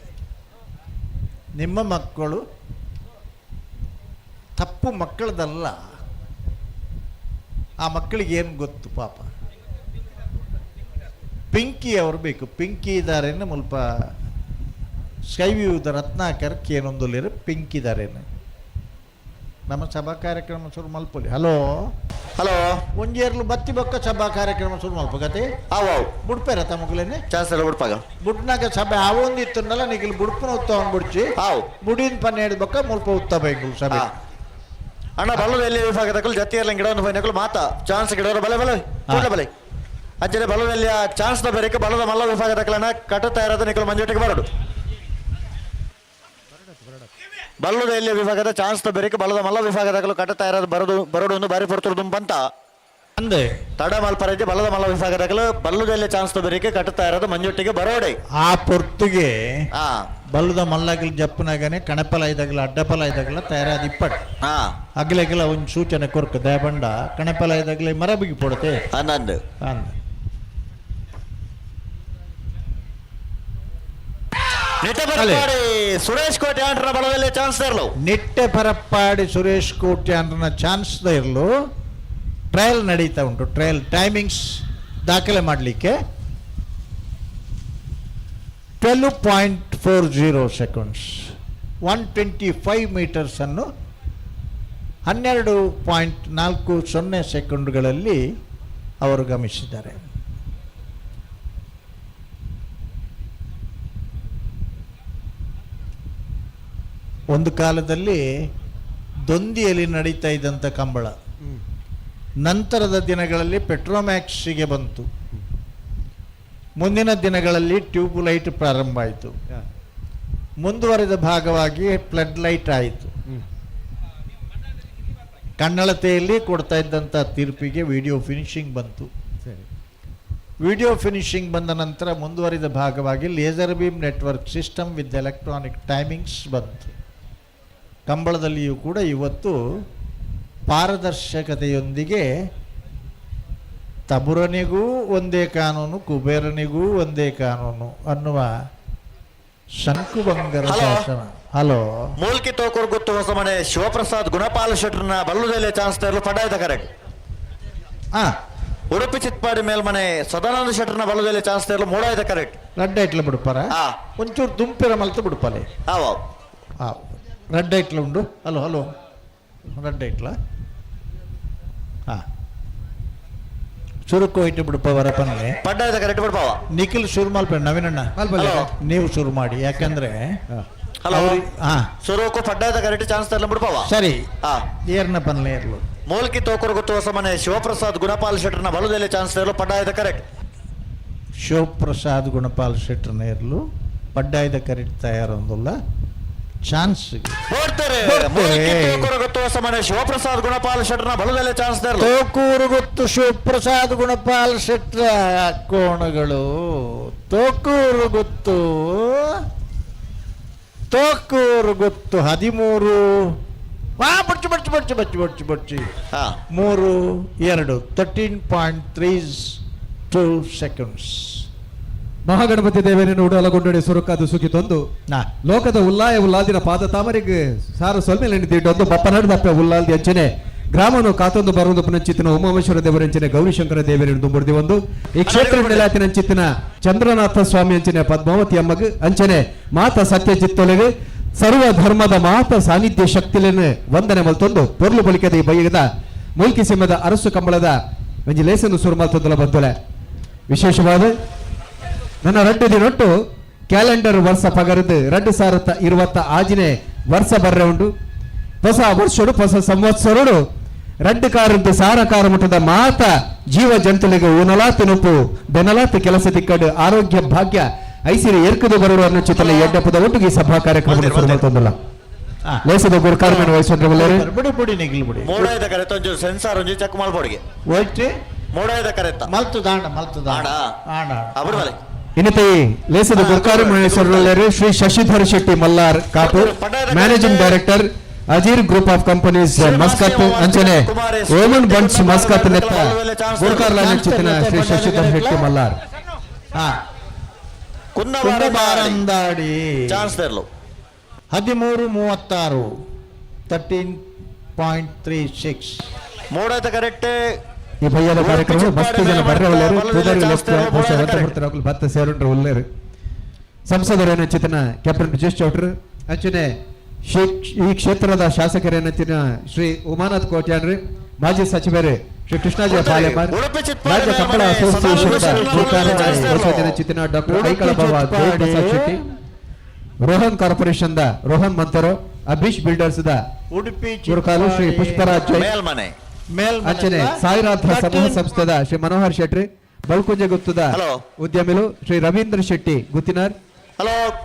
ನಿಮ್ಮ ಮಕ್ಕಳು ತಪ್ಪು ಮಕ್ಕಳದಲ್ಲ. ಆ ಮಕ್ಕಳಿಗೆ ಏನು ಗೊತ್ತು ಪಾಪ. ಪಿಂಕಿ ಅವರು ಬೇಕು. ಪಿಂಕಿ ಇದ್ದಾರೇನು ಮುಲ್ಪ ಸ್ಕೈವ್ಯೂದ ರತ್ನಾಕರ್ಕ್ಕೆ ಏನೊಂದು ಪಿಂಕಿ ಇದ್ದಾರೇನು ನಮ್ಮ ಸಭಾ ಕಾರ್ಯಕ್ರಮ ಶುರು ಮಲ್ಪಲಿ. ಹಲೋ ಒಂಜೇರ್ಲು ಬತ್ತಿ ಬೊಕ್ಕ ಸಭಾ ಕಾರ್ಯಕ್ರಮ ಶುರು ಮಲ್ಪಗತೆ ಅವು ಬುಡ್ಪೇರ ತಮಗಲೇನೆ ಚಾನ್ಸ್ ಎಲ್ಲ ಬಿಡ್ಪಾಗ ಬುಡ್ನಾಗ ಸಭೆ ಅವೊಂದಿತ್ತುನಲ್ಲ ನಿಖಿಲ್ ಬುಡ್ಪನ ಉತ್ತವನ್ ಬಿಡ್ಚಿ ಬುಡಿನ ಪನ್ನೆರಡು ಬೊಕ್ಕ ಮುಲ್ಪ ಉತ್ತ ಬೇಕು ಸಭೆ. ಅಣ್ಣ ಬಲ್ಲದ ಎಲ್ಲಿ ವಿಭಾಗದಕ್ಕೂ ಜತಿಯರ್ಲ ಗಿಡವನ್ನು ಬೈನಕ್ಕೂ ಮಾತಾ ಚಾನ್ಸ್ ಗಿಡವರು ಬಲೆ ಅಜ್ಜನೆ ಬಲ್ಲದಲ್ಲಿ ಆ ಚಾನ್ಸ್ ನ ಬೇರೆ ಬಲ್ಲದ ಮಲ್ಲ ವಿಭಾಗದಕ್ಕಲನ್ನ ಕಟ್ಟುತ್ತಾ ಇರೋದು ನಿಖಲು ಮಂಜುಟಿಗೆ ಬರಡು. ಬಲ್ಲದ ಎಲ್ಲಿ ವಿಭಾಗದ ಚಾನ್ಸ್ ನ ಬೇರೆ ಬಲ್ಲದ ಮಲ್ಲ ವಿಭಾಗದಕ್ಕಲು ಕಟ್ಟುತ್ತಾ ಇರೋದು ಬರಡು ಒಂದು ಬಾರಿ ಪಡ್ತಿರೋದು ಬಂತ ಅಂದೆ ತಡ ಮಲ್ಪರೈತೆ ಬಲ್ಲದ ಮಲ್ಲ ವಿಭಾಗದಕ್ಕಲು ಬಲ್ಲದಲ್ಲಿ ಚಾನ್ಸ್ ನ ಬೇರೆ ಕಟ್ಟುತ್ತಾ ಇರೋದು ಮಂಜುಟ್ಟಿಗೆ ಬರೋಡೆ. ಆ ಪೊರ್ತುಗೆ ಬಲ್ಲದ ಮಲ್ಲಾಗಲಿ ಜಪ್ಪನಾಗನೆ ಕಣಪಲ ಇದಾಗಲ ಅಡ್ಡಪಲ ಇದಾಗಲ ತಯಾರಾದ ಇಪ್ಪಟ್ ಅಗ್ಲೆಗೆಲ್ಲ ಒಂದು ಸೂಚನೆ ಕೊರ್ಕ ದಯಬಂಡ ಕಣಪಲ ಇದಾಗಲೇ ಮರ ಬಿಗಿ ಪೊಡತೆ ಅನ್ನಂದು ಸುರೇಶ್ ಕೋಟೆ ಅಂಟ್ರ ಬಲದಲ್ಲಿ ಚಾನ್ಸ್ ಇರಲು ನಿಟ್ಟೆ ಪರಪ್ಪಾಡಿ ಸುರೇಶ್ ಕೋಟೆ ಅಂಟ್ರನ ಚಾನ್ಸ್ ಇರಲು ಟ್ರಯಲ್ ನಡೀತಾ ಉಂಟು. ಟ್ರಯಲ್ ಟೈಮಿಂಗ್ಸ್ ದಾಖಲೆ ಮಾಡಲಿಕ್ಕೆ 12.40 ಸೆಕೆಂಡ್ಸ್ 125 ಮೀಟರ್ಸ್ ಅನ್ನು 12.40 ಸೆಕೆಂಡ್ಗಳಲ್ಲಿ ಅವರು ಗಮನಿಸಿದ್ದಾರೆ. ಒಂದು ಕಾಲದಲ್ಲಿ ದೊಂದಿಯಲ್ಲಿ ನಡೀತಾ ಇದ್ದಂಥ ಕಂಬಳ ನಂತರದ ದಿನಗಳಲ್ಲಿ ಪೆಟ್ರೋಮ್ಯಾಕ್ಸಿಗೆ ಬಂತು. ಮುಂದಿನ ದಿನಗಳಲ್ಲಿ ಟ್ಯೂಬ್ ಲೈಟ್ ಪ್ರಾರಂಭ ಆಯಿತು. ಮುಂದುವರೆದ ಭಾಗವಾಗಿ ಫ್ಲಡ್ ಲೈಟ್ ಆಯಿತು. ಕನ್ನಡತೆಯಲ್ಲಿ ಕೊಡ್ತಾ ಇದ್ದಂಥ ತೀರ್ಪಿಗೆ ವಿಡಿಯೋ ಫಿನಿಶಿಂಗ್ ಬಂತು. ವಿಡಿಯೋ ಫಿನಿಶಿಂಗ್ ಬಂದ ನಂತರ ಮುಂದುವರಿದ ಭಾಗವಾಗಿ laser beam network system with electronic timings ಬಂತು. ಕಂಬಳದಲ್ಲಿಯೂ ಕೂಡ ಇವತ್ತು ಪಾರದರ್ಶಕತೆಯೊಂದಿಗೆ ತಬುರನಿಗೂ ಒಂದೇ ಕಾನೂನು, ಕುಬೇರನಿಗೂ ಒಂದೇ ಕಾನೂನು ಅನ್ನುವ ಶಂಕುಭಂಗರ ಶಾಸನ. ಹಲೋ, ಮೂಲ್ಕಿ ತೋಕೂರು ಗೊತ್ತು ಹೊಸಮನೆ ಶಿವಪ್ರಸಾದ್ ಗುಣಪಾಲ ಶೆಟ್ರನ ಬಲ್ಲುದೆಲೆ ಚಾನ್ಸ್ ತರಲು ಪಡ್ಡಾಯ್ದ ಕರೆಕ್ಟ್. ಉಡುಪಿ ಚಿತ್ಪಾಡಿ ಮೇಲ್ಮನೆ ಸದಾನಂದ ಶೆಟ್ರನ ಬಲ್ಲುದೆಲೆ ಚಾನ್ಸ್ ತರಲು ಮೂಡಾಯ್ದ ಕರೆಕ್ಟ್. ರೆಡ್ ಐಟ್ಲ ಬಿಡುಪಾರ ಒಂಚೂರು ದುಂಪಿರ ಮಲ್ತು ಬಿಡುಪಲೆ. ರೆಡ್ ಐಟ್ಲ ಉಂಡು. ಹಲೋ ಹಲೋ, ರೆಡ್ ಐಟ್ಲ ಚುರುಕು ಹೋಯ್ತು ಬಿಡುಪ ವರಪನಲೆ ಪಡ್ಡಾಯ್ದ ಕರೆಕ್ಟ್ ಬಿಡ್ಪಾವ. ನಿಖಿಲ್ ಶುರು ಮಾಡ್ಬೇಡ, ನವೀನಣ್ಣ ನೀವು ಶುರು ಮಾಡಿ. ಯಾಕಂದ್ರೆ ಸುರುಕು ಪಡ್ಡಾಯ್ದ ಕರೆಕ್ಟ್ ಚಾನ್ಸ್ ತರಲು ಬಿಡ್ಪಾವ. ಸರಿ, ಏರ್ನ ಪನ್ಲೆ ಇರ್ಲು. ಮೂಲ್ಕಿ ತೋಕೂರು ಗೊತ್ತು ಹೊಸಮನೆ ಶಿವಪ್ರಸಾದ್ ಗುಣಪಾಲ್ ಶೆಟ್ರನ ಬಲ್ಲುದೆಲೆ ಚಾನ್ಸ್ ತರಲು ಪಡ್ಡಾಯ್ದ ಕರೆಕ್ಟ್. ಶಿವಪ್ರಸಾದ್ ಗುಣಪಾಲ್ ಶೆಟ್ರನ ಇರ್ಲು ಪಡ್ಡಾಯ್ದ ಕರೆಕ್ಟ್ ತಯಾರೊಂದಿಲ್ಲ ಚಾನ್ಸ್ ಮನೆ ಶಿವಪ್ರಸಾದ್ ಗುಣಪಾಲ್ ಶೆಟ್ರನ ಬಲದಲ್ಲೇ ಚಾನ್ಸ್ ತೋಕೂರು ಗೊತ್ತು ಶಿವಪ್ರಸಾದ್ ಗುಣಪಾಲ್ ಶೆಟ್ರ ಕೋಣಗಳು. ತೋಕೂರು ಗೊತ್ತು 13 13.32 seconds. ಮಹಾಗಣಪತಿ ದೇವರನ್ನು ಉಡಲಗೊಂಡಡೆ ಸುರುಕಾದು ಸುಖಿತೊಂದು ಲೋಕದ ಉಲ್ಲಾದಿನ ಪಾದ ತಾಮರಿಗೆ ಸಾರ ಸೊಲ್ಮೆಲೆಂದಿದ್ದೊಂದು ಬಪ್ಪನಾಡು ಉಲ್ಲಾಲ್ದಿ ಅಂಚನೆ ಗ್ರಾಮನು ಕಾತೊಂದು ಬರುವುದು ಪುನಂಚಿತ್ತಿನ ಉಮಾಮೇಶ್ವರ ದೇವರಂಚನೆ ಗೌರಿಶಂಕರ ದೇವರೆಂದು ಮುಡಿದಿ ಒಂದು ಈ ಕ್ಷೇತ್ರ ನೆಲಾತಿನಂಚಿತ್ತಿನ ಚಂದ್ರನಾಥ ಸ್ವಾಮಿ ಅಂಚನೆ ಪದ್ಮಾವತಿ ಅಮ್ಮಗ್ ಅಂಚನೆ ಮಾತ ಸತ್ಯಜಿತ್ತೊಲೆಗೆ ಸರ್ವ ಧರ್ಮದ ಮಾತ ಸಾನ್ನಿಧ್ಯ ಶಕ್ತಿಲೇನು ವಂದನೆ ಮಲ್ತೊಂದು ಪೊರ್ಲು ಬಳಿಕದ ಈ ಬಯ್ಯದ ಮೂಲ್ಕಿ ಸಿಂಹದ ಅರಸು ಕಂಬಳದ ಒಂಜಿ ಲೇಸನ್ನು ಸುರು ಮಲ್ತೊಂದಲ ಬರ್ತಲೆ. ವಿಶೇಷವಾದ ನನ್ನ 2 ದಿನೊಟ್ಟು ಕ್ಯಾಲೆಂಡರ್ ವರ್ಷ ಪಗರದು 2020 ಆಜಿನೆ ವರ್ಷ ಬರ್ರೆ ಉಂಡು. ಹೊಸ ವರ್ಷಡು ಹೊಸ ಸಂವತ್ಸರಡು 2 ಕಾರದ್ದು ಸಾರಕಾರ ಮಟ್ಟದ ಮಾತ ಜೀವ ಜಂತುಲಿಗೆ ಊನಲಾತಿ ನೊಪ್ಪು ಬೆನಲಾತಿ ಕೆಲಸ ತಿಕ್ಕಡು ಆರೋಗ್ಯ ಭಾಗ್ಯ ಐಸಿರಿ ಏರ್ಕದು ಬರಡು ಅನ್ನೋ ಚಿತ್ರದಲ್ಲಿ ಎಡ್ಡಪ್ಪದ ಒಟ್ಟಿಗೆ ಈ ಸಭಾ ಕಾರ್ಯಕ್ರಮ ತಂದಲ್ಲ ಲೇಸದ ಗುರುಕಾರ್ಮನ ವಹಿಸಿದ್ರೆ ಬಿಡಿ ನಿಗಿಲ್ ಬಿಡಿ ಮೋಡಾಯದ ಕರೆತ ಒಂಚೂರು ಸೆನ್ಸಾರ್ ಒಂಚೂರು ಚೆಕ್ ಮಾಡ್ಬೋಡಿಗೆ ಹೋಯ್ತು ಮೋಡಾಯದ ಕರೆತ ಮಲ್ತು ದಾಂಡ ಆಡ ಅಬಡವಲೆ ಇನ್ನತೆ ಲೇಸದ ಗುರುಕಾರ್ಮನೇಶ್ವರರು Shri Shashidhar Shetty Mallar Kapur managing director Azeer group of companies Muscat ಅಂಚನೆ ಓಮನ್ ಬಂಡ್ಸ್ ಮಸ್ಕತ್ ನೆತ್ತ ಗುರುಕಾರ್ಲ ಚಿತ್ತಿನ ಶ್ರೀ ಶಶಿಧರ್ ಶೆಟ್ಟಿ ಮಲ್ಲಾರ್ ಕುನ್ನಬಾರಂದಾಡಿ ಚಾನ್ಸ್ ತರಲು 13:36 13.36 ಮೋಡಾಯದ ಕರೆಕ್ಟ್. ಈ ಭಯ್ಯದ ಕಾರ್ಯಕ್ರಮ ಮಸ್ತ್ ಜನ ಬರ್ರೆ ಒಳ್ಳೆಯರು ಭತ್ತ ಸೇರುಂಡ್ರೆ ಒಳ್ಳೆಯರು ಸಂಸದರೇನ ಚಿತ್ತನ ಕ್ಯಾಪ್ಟನ್ ಬ್ರಿಜೇಶ್ ಚೌಟ್ರು ಅಂಚನೆ ಈ ಕ್ಷೇತ್ರದ ಶಾಸಕರೇನಂಚಿನ ಶ್ರೀ ಉಮಾನಾಥ್ ಕೋಟ್ಯಾನ್ರಿ ಮಾಜಿ ಸಚಿವರು ಶ್ರೀ ಕೃಷ್ಣಾಜಯ ಪಾಲೆಮಾರ್ ರಾಜ್ಯ ಕಂಬಳ ಅಸೋಸಿಯೇಷನ್ ಚಿತ್ತಿನ ಡಾಕ್ಟರ್ ಐಕಳ ಬಾಬಾ ದೇವಪ್ರಸಾದ್ ಶೆಟ್ಟಿ ರೋಹನ್ ಕಾರ್ಪೊರೇಷನ್ ದ ರೋಹನ್ ಮಂತರೋ ಅಭೀಶ್ ಬಿಲ್ಡರ್ಸ್ ದ ಉಡುಪಿ ಗುರುಕಾಲು ಶ್ರೀ ಪುಷ್ಪರಾಜ್ ಜೈ ಅಂಚನೆ ಸಾಯಿನಾಥ ಸಮೂಹ ಸಂಸ್ಥೆದ ಶ್ರೀ ಮನೋಹರ್ ಶೆಟ್ಟಿ ಬಲ್ಕುಂಜ ಗುತ್ತದ ಉದ್ಯಮಿಲು ಶ್ರೀ ರವೀಂದ್ರ ಶೆಟ್ಟಿ ಗುತ್ತಿನಾರ್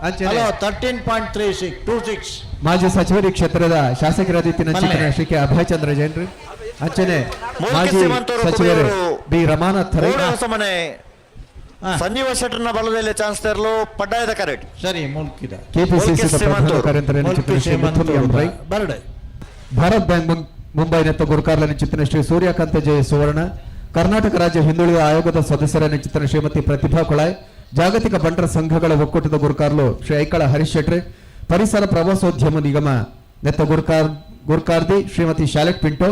ಅಂಚನೆ 13.36 ಮಾಜಿ ಸಚಿವರು ಕ್ಷೇತ್ರದ ಶಾಸಕರಾದಿತ್ತಿನ ಚಿತ್ತಿನ ಶ್ರೀ ಕೆ ಅಭಯ್ ಚಂದ್ರ ಜೈನ್ರು ಅಂಚನೆ ಮಾಜಿ ಸಚಿವರು ಬಿ ರಮಾನಾಥ್ ರೈ ಸಂಜೀವ ಶೆಟ್ಟರ್ನ ಬಲದಲ್ಲಿ ಚಾನ್ಸ್ ತರಲು ಪಡ್ಡಾಯದ ಕರೆಕ್ಟ್. ಸರಿ ಮುಲ್ಕಿದ ಕೆಪಿಸಿಸಿ ಪ್ರಧಾನ ಕಾರ್ಯದರ್ಶಿ ಚಿತ್ತಿನ ಶ್ರೀ ಮುತ್ತುಲ್ ಎಂ ರೈ ಭಾರತ್ ಬ್ಯಾಂಕ್ ಮುಂಬೈ ನೆತ್ತ ಗುರುಕಾರ್ಲ ಚಿತ್ತಿನ ಶ್ರೀ ಸೂರ್ಯಕಾಂತ ಜಯ ಸುವರ್ಣ ಕರ್ನಾಟಕ ರಾಜ್ಯ ಹಿಂದುಳಿದ ಆಯೋಗದ ಸದಸ್ಯರ ಚಿತ್ತಿನ ಶ್ರೀಮತಿ ಪ್ರತಿಭಾ ಕೊಳಾಯ್ ಜಾಗತಿಕ ಬಂಟರ ಸಂಘಗಳ ಒಕ್ಕೂಟದ ಗುರುಕಾರ್ಲು ಶ್ರೀ ಐಕಳ ಹರೀಶ್ ಶೆಟ್ಟಿ ಪರಿಸರ ಪ್ರವಾಸೋದ್ಯಮ ನಿಗಮ ನೆತ್ತ ಗುರುಕಾರ್ದಿ ಶ್ರೀಮತಿ ಶಾಲೆಟ್ ಪಿಂಟೋ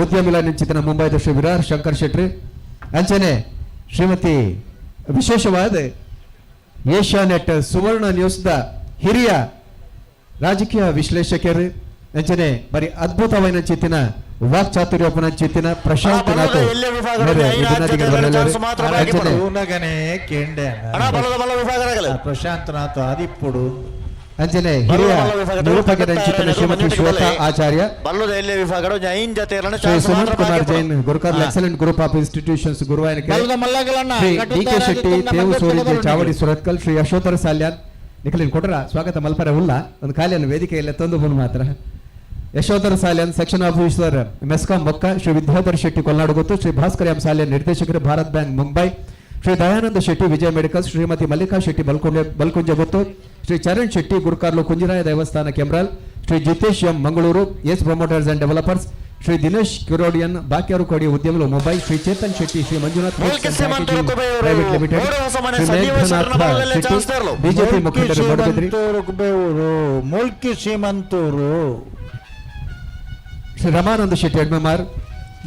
ಉದ್ಯಮಿಲ ಚಿತ್ತಿನ ಮುಂಬೈದ ಶ್ರೀ ವಿರಾರ್ ಶಂಕರ್ ಶೆಟ್ಟಿ ಅಂಚನೆ ಶ್ರೀಮತಿ ವಿಶೇಷವಾದ ಏಷ್ಯಾನೆಟ್ ಸುವರ್ಣ ನ್ಯೂಸ್ದ ಹಿರಿಯ ರಾಜಕೀಯ ವಿಶ್ಲೇಷಕರು ಅಂಚನೆ ಬರೀ ಅದ್ಭುತమైన ಚಿತ್ತಿನ ವಾಕ್ಚಾತುರ್ಯೋಪನ ಚಿತ್ತಿನ ಪ್ರಶಾಂತ್ ನಾಥ್ ಎಲ್ಲಿಯ ವಿಭಾಗದಲ್ಲಿ ಊನಗನೆ ಕೇಂಡೆ ಅಣ್ಣ ಬಲದ ಬಲ ವಿಭಾಗದಾಗಲ್ಲ ಪ್ರಶಾಂತನಾಥ್ ಆದಿಪ್ಪುಡು ಅಂಚನೆ ಹಿರಿಯ ನಿರೂಪಕರ ಚಿತ್ತಿನ ಶ್ರೀಮತಿ ಶ್ವೇತಾ ಆಚಾರ್ಯ ಬಲ್ಲದ ಎಲ್ಲಿಯ ವಿಭಾಗದ ಜೈನ್ ಜೊತೆ ಶ್ರೀ ಸುಮಂತ್ ಕುಮಾರ್ ಜೈನ್ ಗುರುಕಾರ್ ಎಕ್ಸಲೆಂಟ್ ಗ್ರೂಪ್ ಆಫ್ ಇನ್ಸ್ಟಿಟ್ಯೂಷನ್ಸ್ ಗುರುವಾಯನಕೆ ಶ್ರೀ ಡಿ.ಕೆ. ಶೆಟ್ಟಿ ತೇವು ಸೋರಿಜೆ ಚಾವಡಿ ಸುರತ್ಕಲ್ ಶ್ರೀ ಯಶೋಧರ ಸಾಲ್ಯಾನ್ ನಿಖಲಿನ್ ಕೊಟ್ರ ಸ್ವಾಗತ ಮಲ್ಪರ ಉಲ್ಲ ಒಂದು ಖಾಲಿಯನ್ನು ವೇದಿಕೆಯಲ್ಲಿ ತಂದು ಬಂದು ಮಾತ್ರ ಯಶೋಧರ ಸಾಲ್ಯಾನ್ ಸೆಕ್ಷನ್ ಆಫೀಸರ್ ಮೆಸ್ಕಾಂ ಮೊಕ್ಕ ಶ್ರೀ ವಿದ್ಯಾಧರ್ ಶೆಟ್ಟಿ ಕೊಲ್ನಾಡು ಗೊತ್ತು ಶ್ರೀ ಭಾಸ್ಕರ್ ಎಂ ಸಾಲ್ಯಾನ್ ನಿರ್ದೇಶಕರು ಭಾರತ್ ಬ್ಯಾಂಕ್ ಮುಂಬೈ ಶ್ರೀ ದಯಾನಂದ ಶೆಟ್ಟಿ ವಿಜಯ ಮೆಡಿಕಲ್ಸ್ ಶ್ರೀಮತಿ ಮಲ್ಲಿಕಾ ಶೆಟ್ಟಿ ಬಲ್ಕುಂಜ ಗೊತ್ತು ಶ್ರೀ ಚರಣ್ ಶೆಟ್ಟಿ ಗುರುಕಾರ್ಲು ಕುಂಜಿರಾಯ ದೇವಸ್ಥಾನ Kemral Shri Jitesh M Mangaluru S promoters and developers Shri Dinesh ಕಿರೋಡಿಯನ್ ಬಾಕ್ಯಾರು ಕೊಡಿ ಉದ್ಯಮಗಳು mobile Shri Chethan Shetty Shri Manjunath private limited Shri Meghanath Shetty BJP ಮುಖಂಡರು ಮೂಡಬಿದ್ರಿ ಮುಲ್ಕಿ ಶ್ರೀಮಂತೂರು ಶ್ರೀ ರಮಾನಂದ ಶೆಟ್ಟಿ ಎಡ್ಮೆಮಾರ್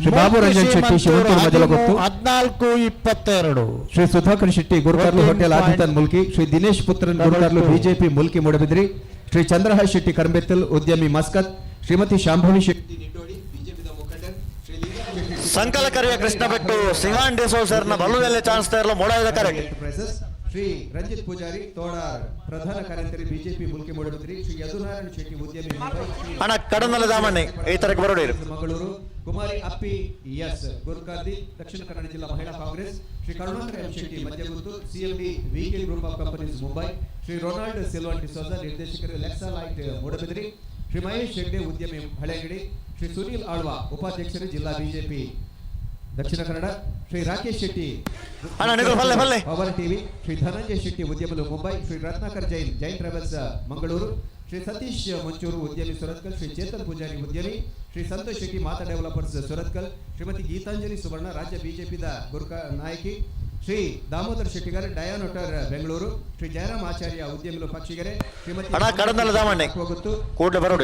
ಶ್ರೀ ಬಾಬು ರಂಜನ್ ಶೆಟ್ಟಿ ಶಿವಂತೂರು ಮಜಲಗೊತ್ತು 1422 ಶ್ರೀ ಸುಧಾಕರ್ ಶೆಟ್ಟಿ ಗುರುಕಾರ್ಲು ಹೋಟೆಲ್ ಆದಿತನ್ ಮುಲ್ಕಿ ಶ್ರೀ ದಿನೇಶ್ ಪುತ್ರನ್ ಗುರುಕಾರ್ಲು ಬಿಜೆಪಿ ಮುಲ್ಕಿ ಮೂಡಬಿದ್ರಿ ಶ್ರೀ ಚಂದ್ರಹಾಸ್ ಶೆಟ್ಟಿ ಕರ್ಬೆತ್ತಲ್ ಉದ್ಯಮಿ ಮಸ್ಕತ್ ಶ್ರೀಮತಿ ಶಾಂಭವಿ ಶೆಟ್ಟಿ ನಿಟ್ಟೋಡಿ ಬಿಜೆಪಿದ ಮುಖಂಡ ಶ್ರೀ ಸಂಕಲಕರಿಯ ಕೃಷ್ಣ ಬೆಟ್ಟು ಸಿಂಹಾನ್ ಡಿಸೋಸರ್ನ ಬಲ್ಲುದಲ್ಲೇ ಚಾನ್ಸ್ ಇರಲ್ಲ ಮೋಡಾಯದ ಕರೆಕ್ಟ್ ಶ್ರೀ ರಂಜಿತ್ ಪೂಜಾರಿ ತೋಡಾರ್ ಪ್ರಧಾನ ಕಾರ್ಯದರ್ಶಿ ಬಿಜೆಪಿ ಮುಲ್ಕಿ ಮೂಡಬಿದ್ರಿ ಶ್ರೀ ಯದುನಾರಾಯಣ ಶೆಟ್ಟಿ ಉದ್ಯಮಿ ಅಣ್ಣ ಕಡನಲ ದಾಮಣ್ಣೆ ಈ ತರಕ್ಕೆ ಬರೋಡಿರು ಮಂಗಳೂರು ಕುಮಾರಿ ಅಪ್ಪಿ ಎಸ್ ಗುರುಕಾರ್ದಿ ದಕ್ಷಿಣ ಕನ್ನಡ ಜಿಲ್ಲಾ ಮಹಿಳಾ Congress Shri Karunakara M Shetty Madhyaguthu CMD VK group of companies Mumbai Shri Ronald Silvan D'Souza ನಿರ್ದೇಶಕರು ಲೆಕ್ಸಾ ಲೈಟ್ ಮೂಡಬಿದ್ರಿ ಶ್ರೀ ಮಹೇಶ್ ಹೆಗ್ಡೆ ಉದ್ಯಮಿ ಹಳೆಗಡಿ ಶ್ರೀ ಸುನೀಲ್ ಆಳ್ವ ಉಪಾಧ್ಯಕ್ಷರು ಜಿಲ್ಲಾ BJP Dakshina Kannada Shri Rakesh Shetty power TV Shri Dhananjaya Shetty ಉದ್ಯಮಲು ಮುಂಬೈ ಶ್ರೀ ರತ್ನಾಕರ್ ಜೈನ್ ಜೈನ್ ಟ್ರಾವೆಲ್ಸ್ ಮಂಗಳೂರು ಶ್ರೀ ಸತೀಶ್ ಮಂಚೂರು ಉದ್ಯಮಿ ಸುರತ್ಕಲ್ ಶ್ರೀ ಚೇತನ್ ಪೂಜಾರಿ ಉದ್ಯಮಿ ಶ್ರೀ ಸಂತೋಷ್ ಶೆಟ್ಟಿ ಮಾತಾ ಡೆವಲಪರ್ಸ್ ಸುರತ್ಕಲ್ ಶ್ರೀಮತಿ ಗೀತಾಂಜಲಿ ಸುವರ್ಣ ರಾಜ್ಯ ಬಿಜೆಪಿದ ನಾಯಕಿ ಶ್ರೀ ದಾಮೋದರ್ ಶೆಟ್ಟಿಗಾರ್ ಡಯಾನೋಟರ್ ಬೆಂಗಳೂರು ಶ್ರೀ ಜಯರಾಮ್ ಆಚಾರ್ಯ ಉದ್ಯಮಿಗಳು ಪಕ್ಷಿಗೆರೆ ಶ್ರೀಮತಿ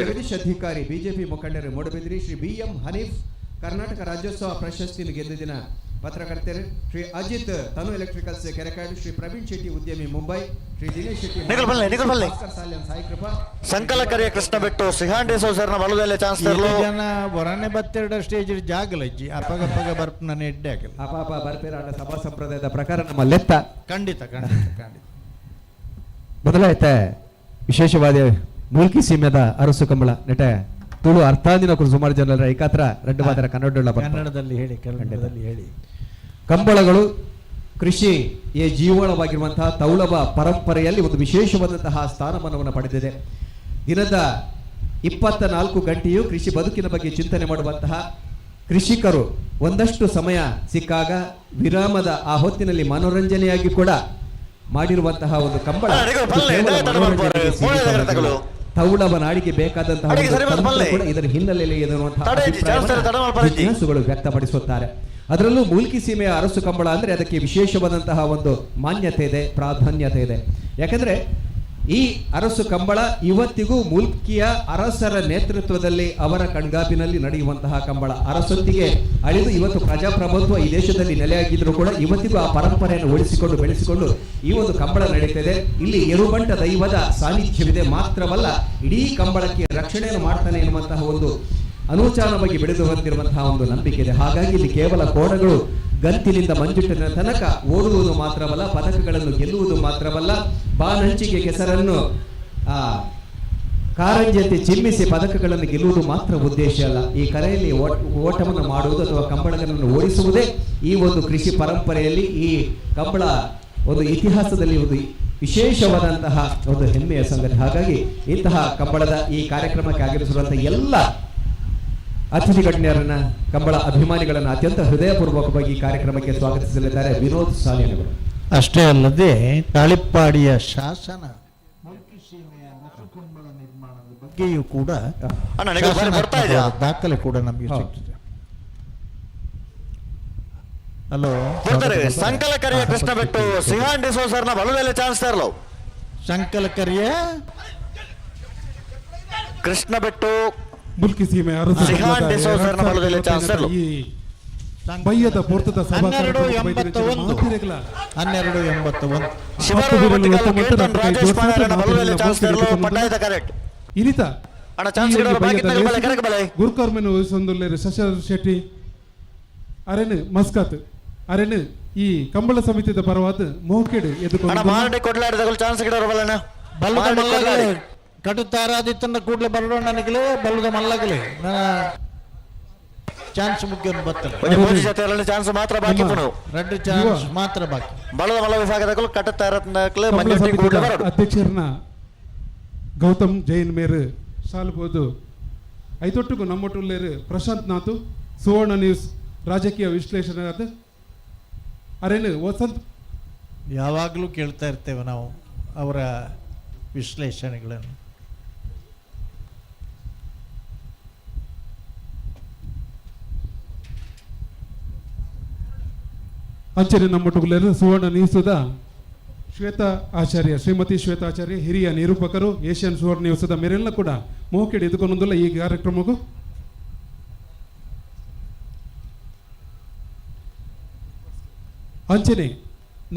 ಜಗದೀಶ್ ಅಧಿಕಾರಿ ಬಿಜೆಪಿ ಮುಖಂಡರು ಮೂಡಬಿದ್ರಿ ಶ್ರೀ ಬಿ.ಎಂ. ಹನೀಫ್ ಕರ್ನಾಟಕ ರಾಜ್ಯೋತ್ಸವ ಪ್ರಶಸ್ತಿ ಗೆದ್ದ ದಿನ ಪತ್ರಕರ್ತರು ಶ್ರೀ ಅಜಿತ್ ತನು ಎಲೆಕ್ಟ್ರಿಕಲ್ಸ್ ಕೆರೆಕಾಡು ಶ್ರೀ ಪ್ರವೀಣ್ ಶೆಟ್ಟಿ ಉದ್ಯಮಿ ಮುಂಬೈ ಶ್ರೀ ದಿನೇಶ್ ಶೆಟ್ಟಿ ಸಾಯಿ ಕೃಪಾ ಸಂಕಲಕರಿಯ ಕೃಷ್ಣ ಬೆಟ್ಟು ಸಿಂಹಾನ್ ಡಿಸೋಸರ್ನ ಬಲ್ಲುದಲ್ಲೇ ಚಾನ್ಸ್ ಇರಲ್ಲ ಜನ ಬರನೆ ಬತ್ತೆರಡು ಸ್ಟೇಜ್ ಜಾಗಲಜ್ಜಿ ಅಪಗಪ್ಪಗ ಬರ್ಪನ ಎಡ್ಡೆ ಆಗಲ್ಲ ಅಪಾಪ ಬರ್ಪೇರಾಡ ಸಭಾ ಸಂಪ್ರದಾಯದ ಪ್ರಕಾರ ನಮ್ಮ ಲೆತ್ತ ಖಂಡಿತ ಖಂಡಿತ ಖಂಡಿತ ಬದಲಾಯ್ತ ವಿಶೇಷವಾದ ಮೂಲ್ಕಿ ಸೀಮೆದ ಅರಸು ಕಂಬಳ ನೆಟ ತುಳು ಅರ್ಥಾಂದಿನ ಸುಮಾರು ಜನರ ಏಕಾತ್ರ ರೆಡ್ಡು ಮಾದರ ಕನ್ನಡದಲ್ಲಿ ಹೇಳಿ ಕನ್ನಡದಲ್ಲಿ ಹೇಳಿ ಕಂಬಳಗಳು ಕೃಷಿ ಜೀವನವಾಗಿರುವಂತಹ ತೌಳವ ಪರಂಪರೆಯಲ್ಲಿ ಒಂದು ವಿಶೇಷವಾದಂತಹ ಸ್ಥಾನಮಾನವನ್ನು ಪಡೆದಿದೆ ದಿನದ 24 ಗಂಟೆಯೂ ಕೃಷಿ ಬದುಕಿನ ಬಗ್ಗೆ ಚಿಂತನೆ ಮಾಡುವಂತಹ ಕೃಷಿಕರು ಒಂದಷ್ಟು ಸಮಯ ಸಿಕ್ಕಾಗ ವಿರಾಮದ ಆ ಹೊತ್ತಿನಲ್ಲಿ ಮನೋರಂಜನೆಯಾಗಿ ಕೂಡ ಮಾಡಿರುವಂತಹ ಒಂದು ಕಂಬಳ ತೌಳವ ನಾಡಿಗೆ ಬೇಕಾದಂತಹ ಇದರ ಹಿನ್ನೆಲೆಯಲ್ಲಿ ಜಿಜ್ಞಾಸುಗಳು ವ್ಯಕ್ತಪಡಿಸುತ್ತಾರೆ. ಅದರಲ್ಲೂ ಮೂಲ್ಕಿ ಸೀಮೆಯ ಅರಸು ಕಂಬಳ ಅಂದ್ರೆ ಅದಕ್ಕೆ ವಿಶೇಷವಾದಂತಹ ಒಂದು ಮಾನ್ಯತೆ ಇದೆ, ಪ್ರಾಧಾನ್ಯತೆ ಇದೆ. ಯಾಕಂದ್ರೆ ಈ ಅರಸು ಕಂಬಳ ಇವತ್ತಿಗೂ ಮೂಲ್ಕಿಯ ಅರಸರ ನೇತೃತ್ವದಲ್ಲಿ ಅವರ ಕಣ್ಗಾಪಿನಲ್ಲಿ ನಡೆಯುವಂತಹ ಕಂಬಳ. ಅರಸೊತ್ತಿಗೆ ಅಳಿದು ಇವತ್ತು ಪ್ರಜಾಪ್ರಭುತ್ವ ಈ ದೇಶದಲ್ಲಿ ನೆಲೆಯಾಗಿದ್ರು ಕೂಡ ಇವತ್ತಿಗೂ ಆ ಪರಂಪರೆಯನ್ನು ಉಳಿಸಿಕೊಂಡು ಬೆಳೆಸಿಕೊಂಡು ಈ ಒಂದು ಕಂಬಳ ನಡೀತಿದೆ. ಇಲ್ಲಿ ಎರುಬಂಟ ದೈವದ ಸಾನ್ನಿಧ್ಯವಿದೆ. ಮಾತ್ರವಲ್ಲ, ಇಡೀ ಕಂಬಳಕ್ಕೆ ರಕ್ಷಣೆಯನ್ನು ಮಾಡ್ತಾನೆ ಎನ್ನುವಂತಹ ಒಂದು ಅನೂಚಾನವಾಗಿ ಬೆಳೆದು ಬಂದಿರುವಂತಹ ಒಂದು ನಂಬಿಕೆ ಇದೆ. ಹಾಗಾಗಿ ಇಲ್ಲಿ ಕೇವಲ ಕೋಣಗಳು ಗಂತಿನಿಂದ ಮಂಜುಟ್ಟಿನ ತನಕ ಓಡುವುದು ಮಾತ್ರವಲ್ಲ, ಪದಕಗಳನ್ನು ಗೆಲ್ಲುವುದು ಮಾತ್ರವಲ್ಲ, ಬಾನಂಚಿಗೆ ಕೆಸರನ್ನು ಕಾರಂಜಿಯಂತೆ ಚಿಮ್ಮಿಸಿ ಪದಕಗಳನ್ನು ಗೆಲ್ಲುವುದು ಮಾತ್ರ ಉದ್ದೇಶ ಅಲ್ಲ. ಈ ಕರೆಯಲ್ಲಿ ಓಟವನ್ನು ಮಾಡುವುದು ಅಥವಾ ಕಂಬಳಗಳನ್ನು ಓಡಿಸುವುದೇ ಈ ಒಂದು ಕೃಷಿ ಪರಂಪರೆಯಲ್ಲಿ, ಈ ಕಂಬಳ ಒಂದು ಇತಿಹಾಸದಲ್ಲಿ ಒಂದು ವಿಶೇಷವಾದಂತಹ ಒಂದು ಹೆಮ್ಮೆಯ ಸಂಗತಿ. ಹಾಗಾಗಿ ಇಂತಹ ಕಂಬಳದ ಈ ಕಾರ್ಯಕ್ರಮಕ್ಕೆ ಆಗಮಿಸಿರುವಂತಹ ಎಲ್ಲ ಅತಿಥಿ ಗಣ್ಯರನ್ನ, ಕಂಬಳ ಅಭಿಮಾನಿಗಳನ್ನ ಅತ್ಯಂತ ಹೃದಯಪೂರ್ವಕವಾಗಿ ಈ ಕಾರ್ಯಕ್ರಮಕ್ಕೆ ಸ್ವಾಗತಿಸಲಿದ್ದಾರೆ ವಿನೋದ್ ಸಾಲಿಯವರು. ಅಷ್ಟೇ ಅಲ್ಲದೆ ತಾಳಿಪ್ಪಾಡಿಯ ಶಾಸನ ಕಂಬಳ ನಿರ್ಮಾಣದ ಬಗ್ಗೆಯೂ ಕೂಡ ದಾಖಲೆ ಕೂಡ ನಮಗೆ ಸಿಗ್ತದೆ. ಹಲೋ, ಸಂಕಲಕರಿಯ ಕೃಷ್ಣ ಬೆಟ್ಟು ಸಿಂಹಾನ್ ಡಿಸೋಸರ್ನ ಬಲುದಲ್ಲೇ ಚಾನ್ಸ್ ಇರಲ್ಲ. ಸಂಕಲಕರಿಯ ಕೃಷ್ಣ ಬೆಟ್ಟು ಮುಲ್ಕಿ ಸೀಮೆ ಬಯ್ಯದ ಪೂರ್ತದ 1281 ಇನಿತ ಅಣ್ಣ ಚಾನ್ಸ್ ಗುರುಕರ್ಮೆನು ವಹಿಸೊಂದುಲ್ಲೇರು ಶಶಧರ್ ಶೆಟ್ಟಿ ಅರೆನು ಮಸ್ಕತ್ ಅರೆನು ಈ ಕಂಬಳ ಸಮಿತಿದ ಪರವಾದ ಮೋಕೆಡು ಎದುಕೊಂಡು ಮಾರಡೆ ಕೊಡ್ಲಾಡಿದ ಚಾನ್ಸ್ ಗಿಡ ಬಲ್ಲಣ್ಣ ಕಟುತ್ತಾರಾದಿತ್ತನ್ನ ಕೂಡಲೇ ಬರೋಣನಗಲೇ ಬಲ್ಲದ ಮಲ್ಲಗಲೇ ಚಾನ್ಸ್ ಮುಖ್ಯ ಬರ್ತಲ್ಲ ಚಾನ್ಸ್ ಮಾತ್ರ ಬಾಕಿ ರೆಡ್ ಚಾನ್ಸ್ ಮಾತ್ರ ಬಾಕಿ ಬಲದ ಮಲ್ಲ ವಿಭಾಗದ ಕಟ್ಟುತ್ತಾರತ್ನಕಲೇ ಅಧ್ಯಕ್ಷರನ್ನ ಗೌತಮ್ ಜೈನ್ ಮೇರು ಸಾಲ್ಬೋದು ಐತೊಟ್ಟಿಗೂ ನಮ್ಮೊಟ್ಟುಲ್ಲೇರು ಪ್ರಶಾಂತ್ ನಾಥ್ ಸುವರ್ಣ ನ್ಯೂಸ್ ರಾಜಕೀಯ ವಿಶ್ಲೇಷಣೆ ಅರೇನು ವಸಂತ್ ಯಾವಾಗಲೂ ಕೇಳ್ತಾ ಇರ್ತೇವೆ ನಾವು ಅವರ ವಿಶ್ಲೇಷಣೆಗಳನ್ನು. ಅಂಚನೆ ನಮ್ಮೊಟ್ಟುಗುಲೇರು ಸುವರ್ಣ ನ್ಯೂಸದ ಶ್ವೇತಾ ಆಚಾರ್ಯ ಶ್ರೀಮತಿ ಶ್ವೇತಾ ಆಚಾರ್ಯ ಹಿರಿಯ ನಿರೂಪಕರು ಏಷ್ಯನ್ ಸುವರ್ಣ ನ್ಯೂಸದ ಮೇರೆಲ್ಲ ಕೂಡ ಮೋಕೆಡ್ ಎದುಕೊಂಡೊಂದಿಲ್ಲ ಈ ಕಾರ್ಯಕ್ರಮಕ್ಕೂ ಅಂಚನೆ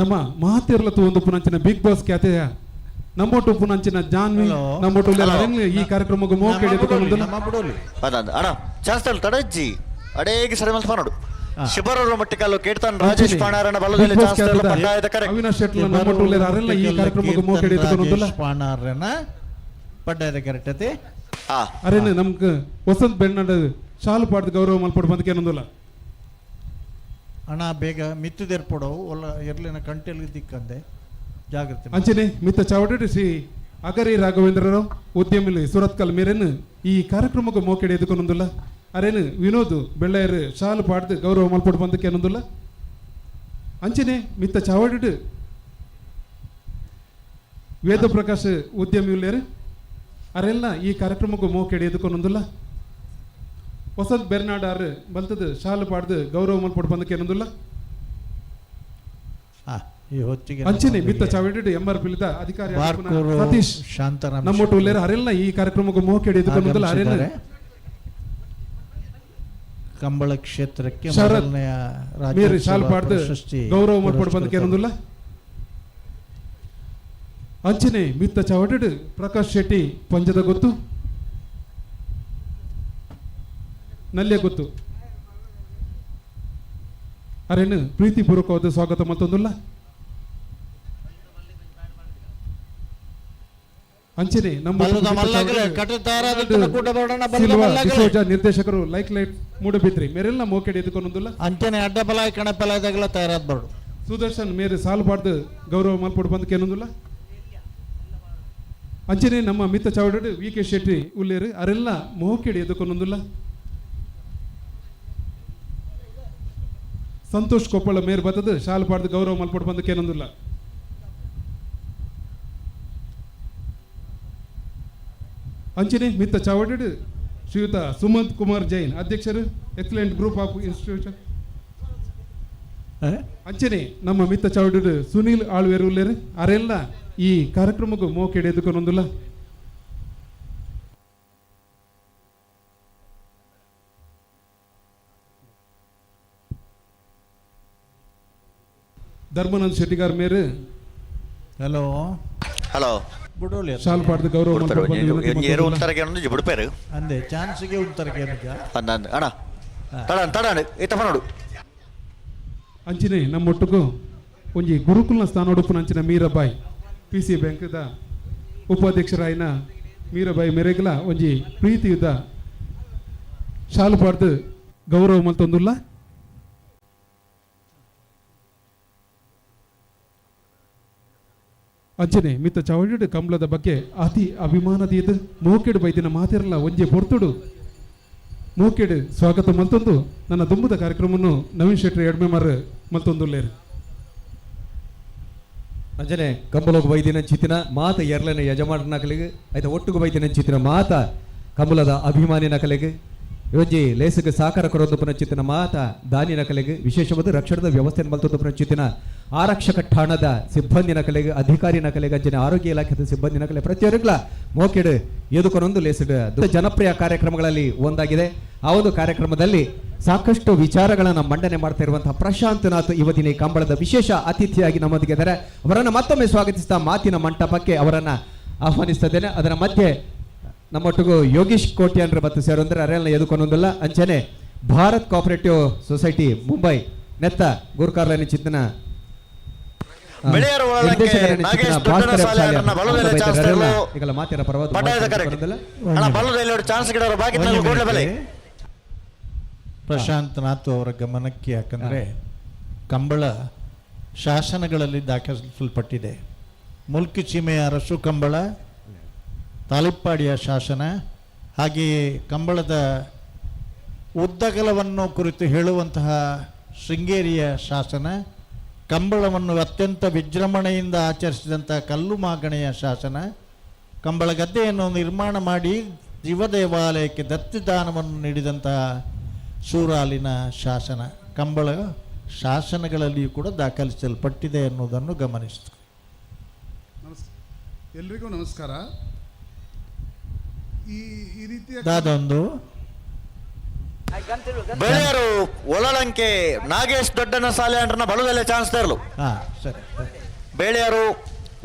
ನಮ್ಮ ಮಹತ್ಯರ್ಲತ್ತು ಒಂದು ಪುನಂಚಿನ ಬಿಗ್ ಬಾಸ್ ಖ್ಯಾತೆಯ ನಮ್ಮೊಟ್ಟು ಪುನಂಚಿನ ಜಾನ್ವಿ ನಮ್ಮೊಟ್ಟು ಈ ಕಾರ್ಯಕ್ರಮಕ್ಕೂ ಮೋಕೆಡ್ ಎದುಕೊಂಡೊಂದಿಲ್ಲ ಅಣ್ಣ ಚಾನ್ಸ್ ತಡಜ್ಜಿ ಅಡೇಗಿ ಸರಿ ಮಲ್ಸ ನೋಡು ಶಿಬರೂರು ಮಟ್ಟಿಕಲ್ಲು ಕೇಳ್ತಾನೆ ರಾಜೇಶ್ ಪಾಣಾರನ ಬಲದಲ್ಲಿ ಚಾನ್ಸ್ ಪಂಡಾಯದ ಕರೆ ಅವಿನಾಶ್ ಶೆಟ್ಲ ನಮ್ಮೊಟ್ಟು ಅರೆಲ್ಲ ಈ ಕಾರ್ಯಕ್ರಮಕ್ಕೂ ಮೋಕೆಡ್ ಎದುಕೊಂಡೊಂದಿಲ್ಲ ಪಾಣಾರನ ಪಡ್ಡಾಯದ ಕರೆಕ್ಟತೆ ಅರೇನು ನಮ್ಗೆ ವಸಂತ್ ಬೆಣ್ಣಡ ಶಾಲು ಪಾಡ್ದು ಗೌರವ ಮಲ್ಪಡು ಬಂದಕ್ಕೆ ಏನೊಂದಿಲ್ಲ ಹಣ ಬೇಗ ಮಿತ್ತದೇರ್ಪಡವು ಒಲ್ಲ ಎರ್ಲಿನ ಕಂಟೆಲ್ಗೆ ದಿಕ್ಕಂದೆ ಜಾಗ್ರತೆ ಅಂಚನೆ ಮಿತ್ತ ಚಾವಟಿ ಶ್ರೀ ಅಗರಿ ರಾಘವೇಂದ್ರರಾವ್ ಉದ್ಯಮಿಲಿ ಸುರತ್ಕಲ್ ಮೇರೇನು ಈ ಕಾರ್ಯಕ್ರಮಕ್ಕೂ ಮೋಕೆಡ್ ಎದುಕೊಂಡೊಂದಿಲ್ಲ ಅರೇನು ವಿನೋದ್ ಬೆಳ್ಳೆಯರು ಶಾಲು ಪಾಡ್ದು ಗೌರವ ಮಲ್ಪಡು ಬಂದಕ್ಕೆ ಏನೊಂದಿಲ್ಲ ಅಂಚನೆ ಮಿತ್ತ ಚಾವಟಿ ವೇದ ಪ್ರಕಾಶ್ ಉದ್ಯಮಿಲೇರು ಅರೆಲ್ಲ ಈ ಕಾರ್ಯಕ್ರಮಕ್ಕೂ ಮೋಕೆಡ್ ಎದುಕೊಂಡೊಂದಿಲ್ಲ ವಸಂತ್ ಬೆರ್ನಾಡ್ ಆರು ಬಲ್ತದ ಶಾಲು ಪಾಡ್ದು ಗೌರವ ಮಲ್ಪಡು ಬಂದಕ್ಕೆ ಏನೊಂದಿಲ್ಲ ಅಂಚನೆ ಮಿತ್ತ ಚಾವಟಿ ಎಂಆರ್ ಪಿಲಿದ ಅಧಿಕಾರಿ ಸತೀಶ್ ನಮ್ಮೊಟ್ಟು ಉಲ್ಲೇರು ಅರೆಲ್ಲ ಈ ಕಾರ್ಯಕ್ರಮಕ್ಕೂ ಮೋಕೆಡ್ ಎದುಕೊಂಡೊಂದಿಲ್ಲ ಅರೆಲ್ಲ ಕಂಬಳ ಕ್ಷೇತ್ರಕ್ಕೆ ಶಾಲು ಪಾಡ್ದು ಗೌರವ ಮಲ್ಪಡು ಬಂದಕ್ಕೆ ಏನೊಂದಿಲ್ಲ ಅಂಚನೆ ಮಿತ್ತ ಚಾವಟಿ ಪ್ರಕಾಶ್ ಶೆಟ್ಟಿ ಪಂಜದ ಗೊತ್ತು ನಲ್ಯ ಗೊತ್ತು ಅರೇನು ಪ್ರೀತಿಪೂರ್ವಕವಾದ ಸ್ವಾಗತ ಮತ್ತೊಂದಿಲ್ಲ ಅಂಚನೆ ನಮ್ಮ ನಿರ್ದೇಶಕರು ಲೈಕ್ ಲೈಟ್ ಮೂಡಬಿದ್ರಿ ಮೇರೆಲ್ಲ ಮೋಕೆಡ್ ಎದುಕೊಂಡೊಂದಿಲ್ಲ ಅಂಚನೆ ಅಡ್ಡಬಲ ಕಣಪಲದಾಗಲ ತಯಾರಾದ ಬರ್ಡು ಸುದರ್ಶನ್ ಮೇರೆ ಸಾಲು ಪಾಡ್ದು ಗೌರವ ಮಲ್ಪಡು ಬಂದಕ್ಕೆ ಏನೊಂದಿಲ್ಲ ಅಂಚನೆ ನಮ್ಮ ಮಿತ್ತ ಚಾವಡಿ ವಿ ಕೆ ಶೆಟ್ಟಿ ಉಲ್ಲೇರು ಅರೆಲ್ಲ ಮೋಕೆಡ್ ಎದುಕೊಂಡೊಂದಿಲ್ಲ ಸಂತೋಷ್ ಕೊಪ್ಪಳ ಮೇರ್ ಬತ್ತದ ಶಾಲು ಪಾಡ್ದು ಗೌರವ ಮಲ್ಪಡು ಬಂದಕ್ಕೆ ಏನೊಂದಿಲ್ಲ ಅಂಚನೆ ಮಿತ್ತ ಚಾವಡಿ ಶ್ರೀಯುತ ಸುಮಂತ್ ಕುಮಾರ್ ಜೈನ್ ಅಧ್ಯಕ್ಷರು ಎಕ್ಸಲೆಂಟ್ ಗ್ರೂಪ್ ಆಫ್ ಇನ್ಸ್ಟಿಟ್ಯೂಷನ್ ಅಂಚನೆ ನಮ್ಮ ಮಿತ್ತ ಚಾವಡಿ ಸುನೀಲ್ ಆಳ್ವೇರು ಉಲ್ಲೇರು ಅರೆಲ್ಲ ಈ ಕಾರ್ಯಕ್ರಮಕ್ಕೂ ಮೋಕೆಡ್ ಎದುಕೊಂಡೊಂದಿಲ್ಲ ಧರ್ಮಾನಂದ್ ಶೆಟ್ಟಿಗಾರ್ ಮೇರು ಹಲೋ ಹಲೋ ಶಾಲ್ ಪಾಡ್ದು ಗೌರವ ಬಿಡ್ಪೇರು ಅಂದೆ ಚಾನ್ಸ್ಗೆ ಉಂತರಕ್ಕೆ ಅಣ್ಣ ತಡ ಈತ ನೋಡು ಅಂಚಿನ ನಮ್ಮೊಟ್ಟಿಗೂ ಒಂಜಿ ಗುರುಕುಲ್ನ ಸ್ಥಾನ ಉಡುಪುನ ಅಂಚಿನ ಮೀರಾಬಾಯಿ PC ಬ್ಯಾಂಕ್ದ ಉಪಾಧ್ಯಕ್ಷರಾಯಿನ ಮೀರಾಬಾಯಿ ಮೆರೆಗಲ ಒಂಜಿ ಪ್ರೀತಿಯುದ್ದ ಶಾಲು ಪಾಡ್ದು ಗೌರವ ಮಲ್ತೊಂದುಲ್ಲ ಅಂಚನೆ ಮಿತ್ತ ಚವಡಿ ಕಂಬಳದ ಬಗ್ಗೆ ಅತಿ ಅಭಿಮಾನದ ಮೋಕೆಡು ಬೈದಿನ ಮಾತಿರಲ್ಲ ಒಂಜೆ ಪೊರ್ತುಡು ಮೋಕೆಡು ಸ್ವಾಗತ ಮಲ್ತೊಂದು ನನ್ನ ದುಂಬುದ ಕಾರ್ಯಕ್ರಮವನ್ನು ನವೀನ್ ಶೆಟ್ಟಿ ಎಡ್ಮೆಮಾರ್ ಮಲ್ತೊಂದುಲ್ಲೇರು ಅಂಜನೆ ಕಂಬಲೋಗ ಬೈದಿನ ಚಿತ್ತಿನ ಮಾತ ಎರ್ಲನ ಯಜಮಾನನ ಕಲೆಗೆ ಆಯ್ತಾ ಒಟ್ಟಿಗೆ ಬೈದಿನ ಚಿತ್ತಿನ ಮಾತ ಕಂಬಲದ ಅಭಿಮಾನಿನ ಕಲೆಗೆ ಯೋಜಿ ಲೇಸಿಗೆ ಸಾಕಾರ ಕೊರೊಂದು ಚಿತ್ತಿನ ಮಾತ ದಾನಿನ ಕಲೆಗೆ ವಿಶೇಷವಾದ ರಕ್ಷಣದ ವ್ಯವಸ್ಥೆ ಮಲ್ತೊಂದು ಚಿತ್ತಿನ ಆರಕ್ಷಕ ಠಾಣದ ಸಿಬ್ಬಂದಿನ ಕಲೆಗೆ ಅಧಿಕಾರಿನ ಕಲೆಗೆ ಅಂಜನೆ ಆರೋಗ್ಯ ಇಲಾಖೆದ ಸಿಬ್ಬಂದಿನ ಕಲೆ ಪ್ರತಿಯೊಬ್ಬರಿಗಳ ಮೋಕೆಡ್ ಎದುಕೊಂಡೊಂದು ಲೇಸಿಗೆ ಜನಪ್ರಿಯ ಕಾರ್ಯಕ್ರಮಗಳಲ್ಲಿ ಒಂದಾಗಿದೆ. ಆ ಒಂದು ಕಾರ್ಯಕ್ರಮದಲ್ಲಿ ಸಾಕಷ್ಟು ವಿಚಾರಗಳನ್ನು ಮಂಡನೆ ಮಾಡ್ತಾ ಇರುವಂತಹ ಪ್ರಶಾಂತ್ ನಾಥ್ ಇವತ್ತಿನ ಈ ಕಂಬಳದ ವಿಶೇಷ ಅತಿಥಿಯಾಗಿ ನಮ್ಮೊಂದಿಗೆ ಇದ್ದಾರೆ. ಅವರನ್ನು ಮತ್ತೊಮ್ಮೆ ಸ್ವಾಗತಿಸ್ತಾ ಮಾತಿನ ಮಂಟಪಕ್ಕೆ ಅವರನ್ನ ಆಹ್ವಾನಿಸ್ತಾ ಇದ್ದೇನೆ. ಅದರ ಮಧ್ಯೆ ನಮ್ಮೊಟ್ಟಿಗೂ ಯೋಗೀಶ್ ಕೋಟ್ಯಾನ್ರ ಬತ್ತು ಸೇರೊಂದ್ರೆ ಅರೆಲ್ಲ ಎದುಕೊಂದಲ್ಲ ಅಂಚನೆ ಭಾರತ್ ಕೋಆಪರೇಟಿವ್ ಸೊಸೈಟಿ ಮುಂಬೈ ನೆತ್ತ ಗುರುಕಾರ್ಲನಿ ಚಿತ್ತನ ಬೆಳೆಯರು ಒಳಗೆ ನಾಗೇಶ್ ದೊಡ್ಡನ ಸಾಲೆ ಅಣ್ಣ ಬಲುದೆಲೆ ಚಾನ್ಸ್ ತೆರಲು ಈಗಲ ಮಾತಿನ ಪರವಾದ ಪಟಾಯದ ಕರೆಕ್ಟ್ ಅಣ್ಣ ಬಲುದೆಲೆ ಒಂದು ಚಾನ್ಸ್ ಗಿಡವರು ಬಾಕಿ ಗೋಡ್ಲೆ ಬೆಲೆ ಪ್ರಶಾಂತ್ ನಾಥ್ ಅವರ ಗಮನಕ್ಕೆ, ಯಾಕಂದರೆ ಕಂಬಳ ಶಾಸನಗಳಲ್ಲಿ ದಾಖಲಿಸಲ್ಪಟ್ಟಿದೆ. ಮುಲ್ಕಿ ಸೀಮೆಯ ಅರಸು ಕಂಬಳ, ತಾಲಿಪ್ಪಾಡಿಯ ಶಾಸನ, ಹಾಗೆಯೇ ಕಂಬಳದ ಉದ್ದಗಲವನ್ನು ಕುರಿತು ಹೇಳುವಂತಹ ಶೃಂಗೇರಿಯ ಶಾಸನ, ಕಂಬಳವನ್ನು ಅತ್ಯಂತ ವಿಜೃಂಭಣೆಯಿಂದ ಆಚರಿಸಿದಂಥ ಕಲ್ಲು ಮಾಗಣೆಯ ಶಾಸನ, ಕಂಬಳ ಗದ್ದೆಯನ್ನು ನಿರ್ಮಾಣ ಮಾಡಿ ಶಿವ ದೇವಾಲಯಕ್ಕೆ ದತ್ತಿದಾನವನ್ನು ನೀಡಿದಂತಹ ಸೂರಾಲಿನ ಶಾಸನ, ಕಂಬಳ ಶಾಸನಗಳಲ್ಲಿಯೂ ಕೂಡ ದಾಖಲಿಸಲ್ಪಟ್ಟಿದೆ ಎನ್ನುವುದನ್ನು ಗಮನಿಸಿತು. ಎಲ್ರಿಗೂ ನಮಸ್ಕಾರ. ಈ ರೀತಿಯ ಅದೊಂದು ಬೆಳೆಯರು ಒಳಲಂಕೆ ನಾಗೇಶ್ ದೊಡ್ಡನ ಸಾಲೆ ಅಂಡ್ರನ ಬಲುದೆಲೆ ಚಾನ್ಸ್ ತೆರಲು. ಸರಿ, ಬೆಳೆಯರು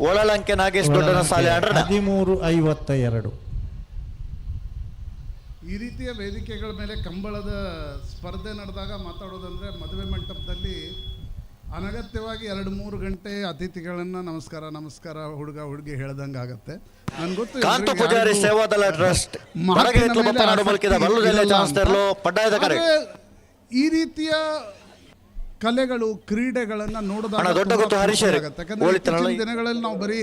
ಒಳಲಂಕೆ ನಾಗೇಶ್ ದೊಡ್ಡನ ಸಾಲೆ ಅಂಡ್ರ 13:52. ಈ ರೀತಿಯ ವೇದಿಕೆಗಳ ಮೇಲೆ ಕಂಬಳದ ಸ್ಪರ್ಧೆ ನಡೆದಾಗ ಮಾತಾಡೋದಂದ್ರೆ ಮದುವೆ ಮಂಟಪದಲ್ಲಿ ಅನಗತ್ಯವಾಗಿ 2-3 ಗಂಟೆ ಅತಿಥಿಗಳನ್ನ ನಮಸ್ಕಾರ ನಮಸ್ಕಾರ ಹುಡುಗ ಹುಡುಗಿ ಹೇಳ್ದಂಗೆ ಆಗತ್ತೆ. ನನ್ಗೆ ಗೊತ್ತು ಕಾಂತು ಪೂಜಾರಿ ಸೇವಾದಳ ಟ್ರಸ್ಟ್ ಈ ರೀತಿಯ ಕಲೆಗಳು ಕ್ರೀಡೆಗಳನ್ನ ನೋಡಿದಾಗ ದಿನಗಳಲ್ಲಿ ನಾವು ಬರೀ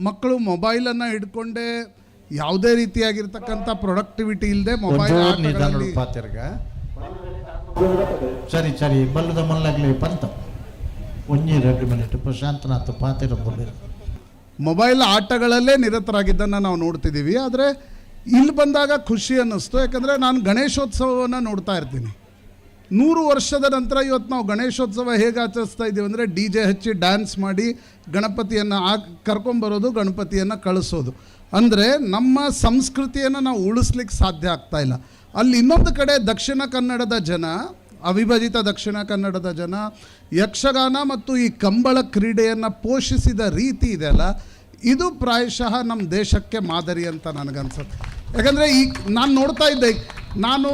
ಮಕ್ಕಳು ಮೊಬೈಲ್ ಅನ್ನ ಹಿಡ್ಕೊಂಡೆ ಯಾವುದೇ ರೀತಿಯಾಗಿರ್ತಕ್ಕಂಥ ಪ್ರೊಡಕ್ಟಿವಿಟಿ ಇಲ್ಲದೆ ಮೊಬೈಲ್ ಸರಿ ಸರಿ ಬಲ್ಲದ ಮಲ್ಲಾಗ್ಲಿ ಪಂತ 1-2 ಮಿನಿಟ್ ಪ್ರಶಾಂತನಾಥ್ ಪಾತಿರ ಮೊಬೈಲ್ ಆಟಗಳಲ್ಲೇ ನಿರತರಾಗಿದ್ದನ್ನು ನಾವು ನೋಡ್ತಿದ್ದೀವಿ. ಆದರೆ ಇಲ್ಲಿ ಬಂದಾಗ ಖುಷಿ ಅನ್ನಿಸ್ತು, ಯಾಕಂದರೆ ನಾನು ಗಣೇಶೋತ್ಸವವನ್ನು ನೋಡ್ತಾ ಇರ್ತೀನಿ. 100 ವರ್ಷದ ನಂತರ ಇವತ್ತು ನಾವು ಗಣೇಶೋತ್ಸವ ಹೇಗೆ ಆಚರಿಸ್ತಾ ಇದ್ದೀವಿ ಅಂದರೆ DJ ಹಚ್ಚಿ ಡ್ಯಾನ್ಸ್ ಮಾಡಿ ಗಣಪತಿಯನ್ನು ಕರ್ಕೊಂಬರೋದು, ಗಣಪತಿಯನ್ನು ಕಳಿಸೋದು. ಅಂದರೆ ನಮ್ಮ ಸಂಸ್ಕೃತಿಯನ್ನು ನಾವು ಉಳಿಸ್ಲಿಕ್ಕೆ ಸಾಧ್ಯ ಆಗ್ತಾ ಇಲ್ಲ. ಅಲ್ಲಿ ಇನ್ನೊಂದು ಕಡೆ ದಕ್ಷಿಣ ಕನ್ನಡದ ಜನ, ಅವಿಭಜಿತ ದಕ್ಷಿಣ ಕನ್ನಡದ ಜನ ಯಕ್ಷಗಾನ ಮತ್ತು ಈ ಕಂಬಳ ಕ್ರೀಡೆಯನ್ನು ಪೋಷಿಸಿದ ರೀತಿ ಇದೆಯಲ್ಲ, ಇದು ಪ್ರಾಯಶಃ ನಮ್ಮ ದೇಶಕ್ಕೆ ಮಾದರಿ ಅಂತ ನನಗನ್ಸುತ್ತೆ. ಯಾಕಂದರೆ ಈಗ ನಾನು ನೋಡ್ತಾ ಇದ್ದೆ, ನಾನು